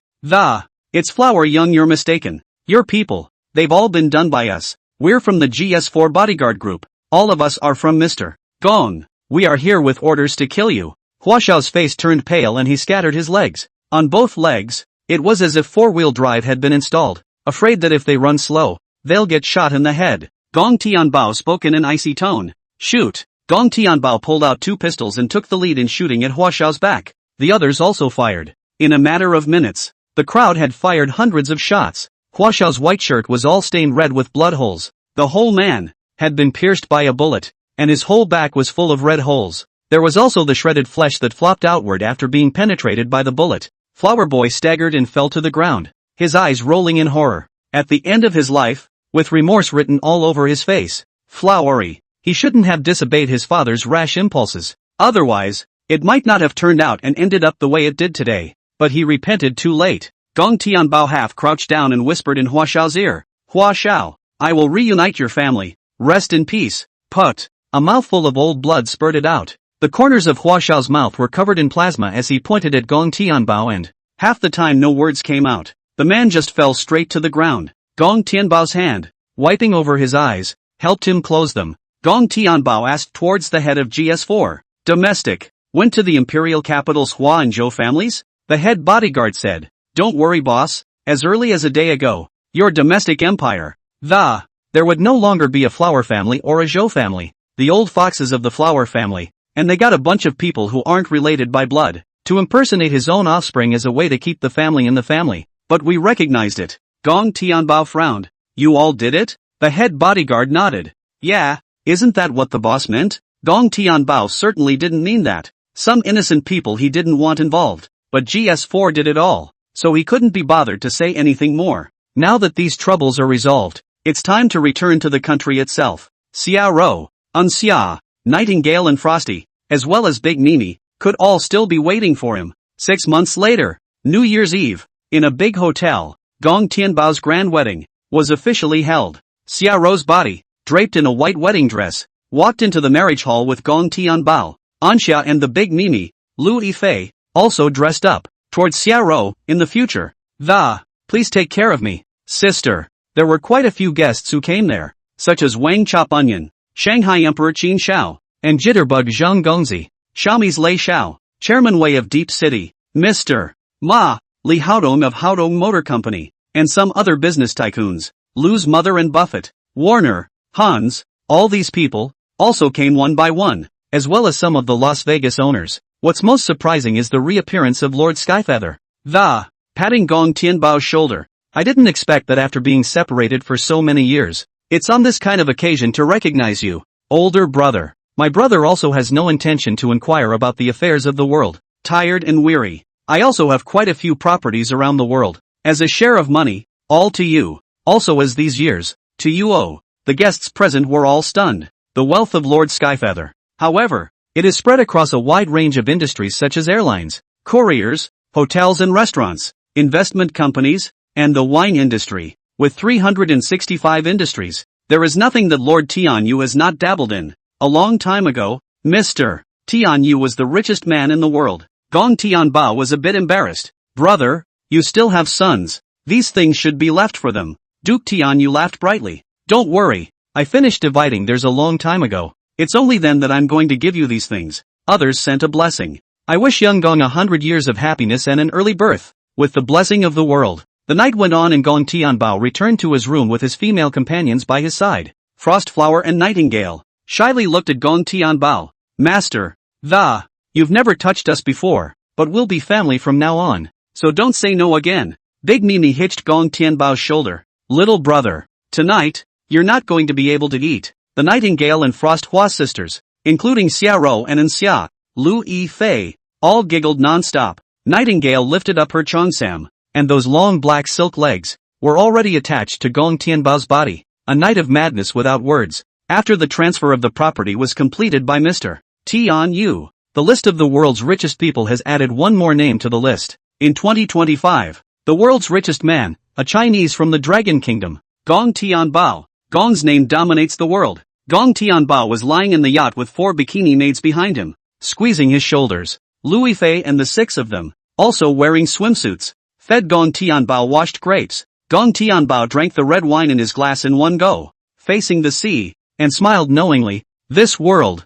It's Flower Young, you're mistaken. Your people, they've all been done by us. We're from the GS4 bodyguard group. All of us are from Mr. Gong. We are here with orders to kill you." Hua Xiao's face turned pale and he scattered his legs. On both legs, it was as if four-wheel drive had been installed, afraid that if they run slow, they'll get shot in the head. Gong Tianbao spoke in an icy tone. "Shoot." Gong Tianbao pulled out 2 pistols and took the lead in shooting at Hua Xiao's back. The others also fired. In a matter of minutes, the crowd had fired hundreds of shots. Hua Xiao's white shirt was all stained red with blood holes. The whole man had been pierced by a bullet, and his whole back was full of red holes. There was also the shredded flesh that flopped outward after being penetrated by the bullet. Flower Boy staggered and fell to the ground, his eyes rolling in horror. At the end of his life, with remorse written all over his face. Flowery. He shouldn't have disobeyed his father's rash impulses. Otherwise, it might not have turned out and ended up the way it did today. But he repented too late. Gong Tianbao half crouched down and whispered in Hua Xiao's ear. Hua Xiao, I will reunite your family. Rest in peace. Put. A mouthful of old blood spurted out. The corners of Hua Xiao's mouth were covered in plasma as he pointed at Gong Tianbao, and half the time no words came out. The man just fell straight to the ground. Gong Tianbao's hand, wiping over his eyes, helped him close them. Gong Tianbao asked towards the head of GS4. Domestic. Went to the imperial capital's Hua and Zhou families? The head bodyguard said. Don't worry, boss. As early as a day ago, your domestic empire. There would no longer be a Flower family or a Zhou family. The old foxes of the Flower family. And they got a bunch of people who aren't related by blood, to impersonate his own offspring as a way to keep the family in the family. But we recognized it. Gong Tianbao frowned. You all did it? The head bodyguard nodded. Yeah, isn't that what the boss meant? Gong Tianbao certainly didn't mean that. Some innocent people he didn't want involved. But GS4 did it all. So he couldn't be bothered to say anything more. Now that these troubles are resolved, it's time to return to the country itself. Xiao Rou, Xia, Nightingale and Frosty, as well as Big Mimi, could all still be waiting for him. 6 months later, New Year's Eve, in a big hotel, Gong Tianbao's grand wedding was officially held. Xiao Rou's body, draped in a white wedding dress, walked into the marriage hall with Gong Tianbao. Anxia and the Big Mimi, Lu Yifei, also dressed up, towards Xiao Rou, in the future. Please take care of me, sister. There were quite a few guests who came there, such as Wang Chop Onion, Shanghai Emperor Qin Shao, and Jitterbug Zhang Gongzi, Xiaomi's Lei Xiao, Chairman Wei of Deep City, Mr. Ma, Li Haodong of Haodong Motor Company, and some other business tycoons, Lu's mother and Buffett, Warner, Hans. All these people also came one by one, as well as some of the Las Vegas owners. What's most surprising is the reappearance of Lord Skyfeather. Patting Gong Tianbao's shoulder. I didn't expect that after being separated for so many years. It's on this kind of occasion to recognize you, older brother. My brother also has no intention to inquire about the affairs of the world. Tired and weary. I also have quite a few properties around the world. As a share of money, all to you. Also as these years, to you owe. The guests present were all stunned. The wealth of Lord Skyfeather. However, it is spread across a wide range of industries such as airlines, couriers, hotels and restaurants, investment companies, and the wine industry. With 365 industries, there is nothing that Lord Tianyu has not dabbled in. A long time ago, Mr. Tianyu was the richest man in the world. Gong Tianbao was a bit embarrassed. Brother, you still have sons. These things should be left for them. Duke Tianyu laughed brightly. Don't worry, I finished dividing theirs a long time ago. It's only then that I'm going to give you these things. Others sent a blessing. I wish young Gong 100 years of happiness and an early birth. With the blessing of the world. The night went on and Gong Tianbao returned to his room with his female companions by his side. Frostflower and Nightingale shyly looked at Gong Tianbao. Master, you've never touched us before, but we'll be family from now on. So don't say no again. Big Mimi hitched Gong Tianbao's shoulder. Little brother, tonight, you're not going to be able to eat. The Nightingale and Frost Hua sisters, including Xiao Rou and Xia, Lu Yifei, all giggled non-stop. Nightingale lifted up her cheongsam, and those long black silk legs were already attached to Gong Tianbao's body. A night of madness without words. After the transfer of the property was completed by Mr. Tianyu, the list of the world's richest people has added one more name to the list. In 2025, the world's richest man, a Chinese from the Dragon Kingdom, Gong Tianbao. Gong's name dominates the world. Gong Tianbao was lying in the yacht with 4 bikini maids behind him, squeezing his shoulders. Lu Yifei and the 6 of them, also wearing swimsuits, fed Gong Tianbao washed grapes. Gong Tianbao drank the red wine in his glass in one go, facing the sea, and smiled knowingly. This world.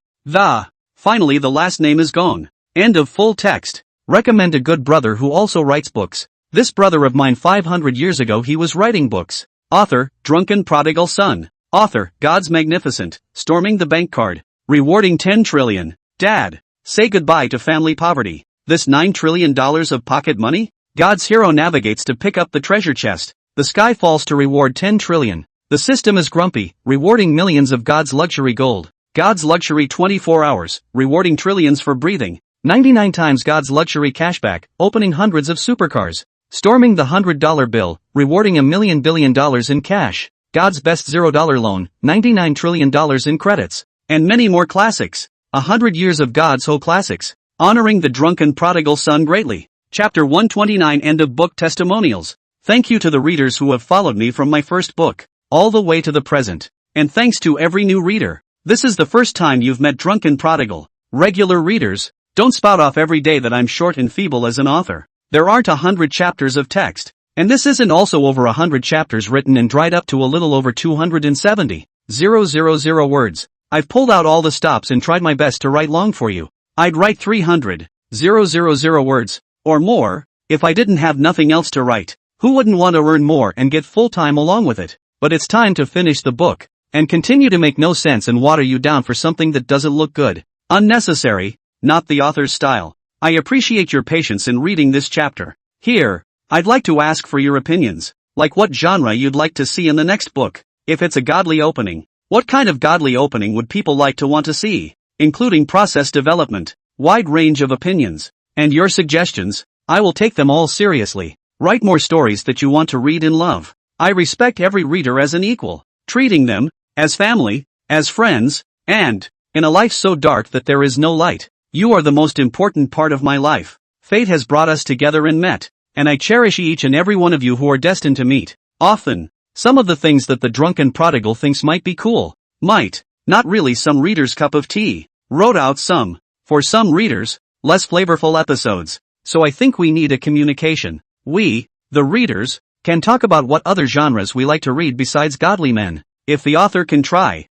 Finally the last name is Gong. End of full text. Recommend a good brother who also writes books. This brother of mine 500 years ago he was writing books. Author, Drunken Prodigal Son. Author, God's Magnificent, Storming the Bank Card. Rewarding 10 trillion. Dad. Say goodbye to family poverty. This $9 trillion of pocket money? God's hero navigates to pick up the treasure chest. The sky falls to reward 10 trillion. The system is grumpy, rewarding millions of God's luxury gold. God's luxury 24 hours, rewarding trillions for breathing. 99 times God's luxury cashback, opening hundreds of supercars. Storming the $100 bill, rewarding $1 billion in cash. God's best $0 loan, $99 trillion in credits. And many more classics. 100 years of God's whole classics. Honoring the drunken prodigal son greatly. Chapter 129. End of book. Testimonials. Thank you to the readers who have followed me from my first book, all the way to the present. And thanks to every new reader. This is the first time you've met Drunken Prodigal. Regular readers, don't spout off every day that I'm short and feeble as an author. There aren't 100 chapters of text. And this isn't also over 100 chapters written and dried up to a little over 270,000 words. I've pulled out all the stops and tried my best to write long for you. I'd write 300,000 words, or more, if I didn't have nothing else to write. Who wouldn't want to earn more and get full time along with it? But it's time to finish the book, and continue to make no sense and water you down for something that doesn't look good. Unnecessary, not the author's style. I appreciate your patience in reading this chapter. Here, I'd like to ask for your opinions, like what genre you'd like to see in the next book. If it's a godly opening, what kind of godly opening would people like to want to see? Including process development, wide range of opinions, and your suggestions. I will take them all seriously. Write more stories that you want to read and love. I respect every reader as an equal, treating them as family, as friends, and, in a life so dark that there is no light, you are the most important part of my life. Fate has brought us together and met, and I cherish each and every one of you who are destined to meet. Often, some of the things that the drunken prodigal thinks might be cool, might, not really some reader's cup of tea. Wrote out some, for some readers, less flavorful episodes. So I think we need a communication. We, the readers, can talk about what other genres we like to read besides godly men. If the author can try.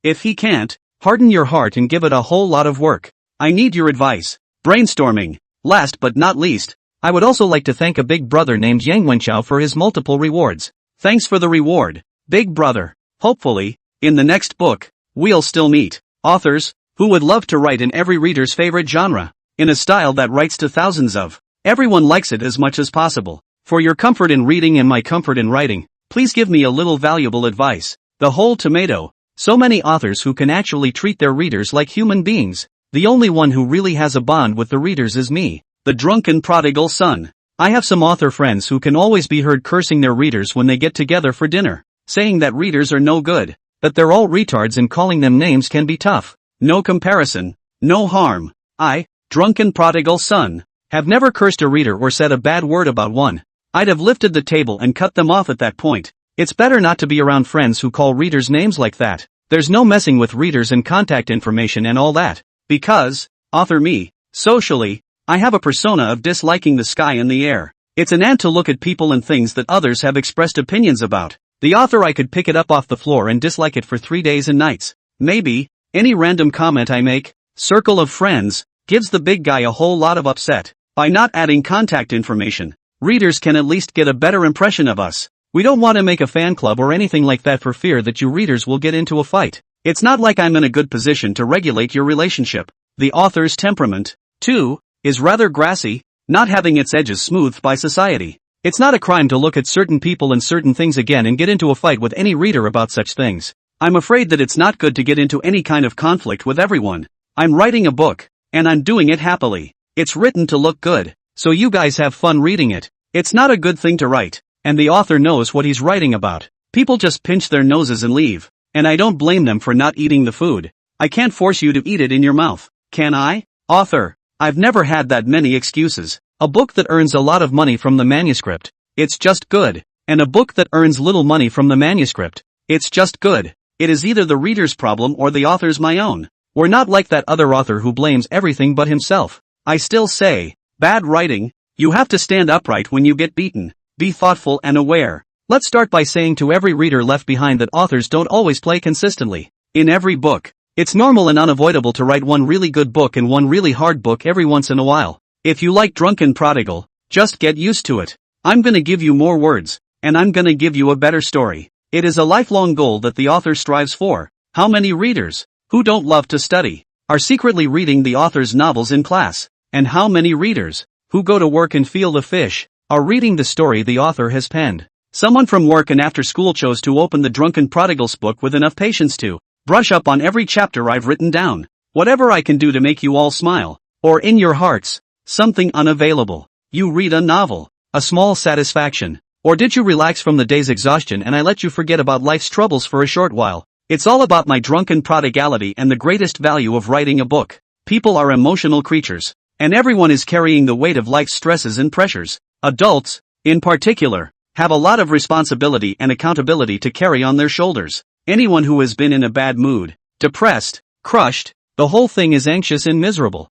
If he can't, harden your heart and give it a whole lot of work. I need your advice. Brainstorming. Last but not least, I would also like to thank a big brother named Yang Wenchao for his multiple rewards. Thanks for the reward, big brother. Hopefully, in the next book, we'll still meet. Authors, who would love to write in every reader's favorite genre, in a style that writes to thousands of. Everyone likes it as much as possible. For your comfort in reading and my comfort in writing, please give me a little valuable advice. The whole tomato. So many authors who can actually treat their readers like human beings. The only one who really has a bond with the readers is me, the drunken prodigal son. I have some author friends who can always be heard cursing their readers when they get together for dinner, saying that readers are no good, that they're all retards, and calling them names can be tough. No comparison, no harm. I, drunken prodigal son, have never cursed a reader or said a bad word about one. I'd have lifted the table and cut them off at that point. It's better not to be around friends who call readers names like that. There's no messing with readers and contact information and all that. Because, author me, socially, I have a persona of disliking the sky and the air. It's an ant to look at people and things that others have expressed opinions about. The author, I could pick it up off the floor and dislike it for 3 days and nights. Maybe, any random comment I make, circle of friends, gives the big guy a whole lot of upset. By not adding contact information, readers can at least get a better impression of us. We don't want to make a fan club or anything like that for fear that you readers will get into a fight. It's not like I'm in a good position to regulate your relationship. The author's temperament, too, is rather grassy, not having its edges smoothed by society. It's not a crime to look at certain people and certain things again and get into a fight with any reader about such things. I'm afraid that it's not good to get into any kind of conflict with everyone. I'm writing a book, and I'm doing it happily. It's written to look good, so you guys have fun reading it. It's not a good thing to write, and the author knows what he's writing about. People just pinch their noses and leave, and I don't blame them for not eating the food. I can't force you to eat it in your mouth, can I? Author, I've never had that many excuses. A book that earns a lot of money from the manuscript, it's just good. And a book that earns little money from the manuscript, it's just good. It is either the reader's problem or the author's my own. We're not like that other author who blames everything but himself. I still say, bad writing, you have to stand upright when you get beaten. Be thoughtful and aware. Let's start by saying to every reader left behind that authors don't always play consistently. In every book, it's normal and unavoidable to write one really good book and one really hard book every once in a while. If you like Drunken Prodigal, just get used to it. I'm gonna give you more words, and I'm gonna give you a better story. It is a lifelong goal that the author strives for. How many readers, who don't love to study, are secretly reading the author's novels in class? And how many readers, who go to work and feel the fish, are reading the story the author has penned? Someone from work and after school chose to open the Drunken Prodigal's book with enough patience to brush up on every chapter I've written down. Whatever I can do to make you all smile, or in your hearts, something unavailable. You read a novel, a small satisfaction. Or did you relax from the day's exhaustion and I let you forget about life's troubles for a short while? It's all about my drunken prodigality and the greatest value of writing a book. People are emotional creatures, and everyone is carrying the weight of life's stresses and pressures. Adults, in particular, have a lot of responsibility and accountability to carry on their shoulders. Anyone who has been in a bad mood, depressed, crushed, the whole thing is anxious and miserable.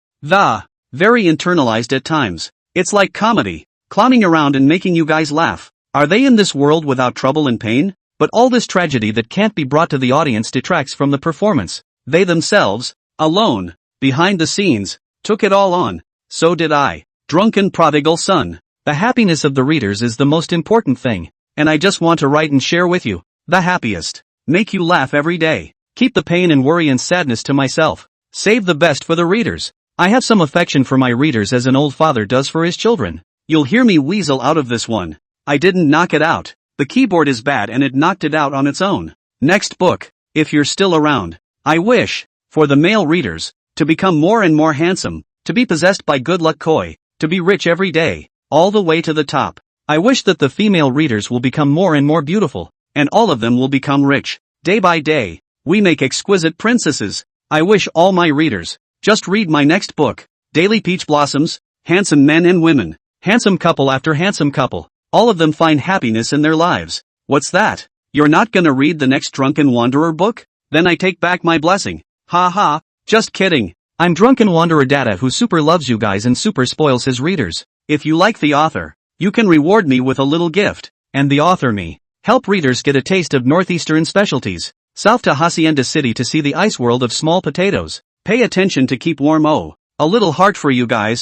Very internalized at times. It's like comedy, clowning around and making you guys laugh. Are they in this world without trouble and pain? But all this tragedy that can't be brought to the audience detracts from the performance. They themselves, alone, behind the scenes, took it all on. So did I. Drunken Prodigal Son. The happiness of the readers is the most important thing, and I just want to write and share with you. The happiest. Make you laugh every day. Keep the pain and worry and sadness to myself. Save the best for the readers. I have some affection for my readers as an old father does for his children. You'll hear me weasel out of this one. I didn't knock it out. The keyboard is bad and it knocked it out on its own. Next book, if you're still around. I wish, for the male readers, to become more and more handsome, to be possessed by good luck koi, to be rich every day, all the way to the top. I wish that the female readers will become more and more beautiful, and all of them will become rich. Day by day, we make exquisite princesses. I wish all my readers, just read my next book, Daily Peach Blossoms, handsome men and women, handsome couple after handsome couple. All of them find happiness in their lives. What's that? You're not gonna read the next Drunken Wanderer book? Then I take back my blessing. Ha ha, just kidding. I'm Drunken Wanderer Dada who super loves you guys and super spoils his readers. If you like the author, you can reward me with a little gift, and the author me. Help readers get a taste of northeastern specialties. South to Hacienda City to see the ice world of small potatoes. Pay attention to keep warm. Oh, a little heart for you guys.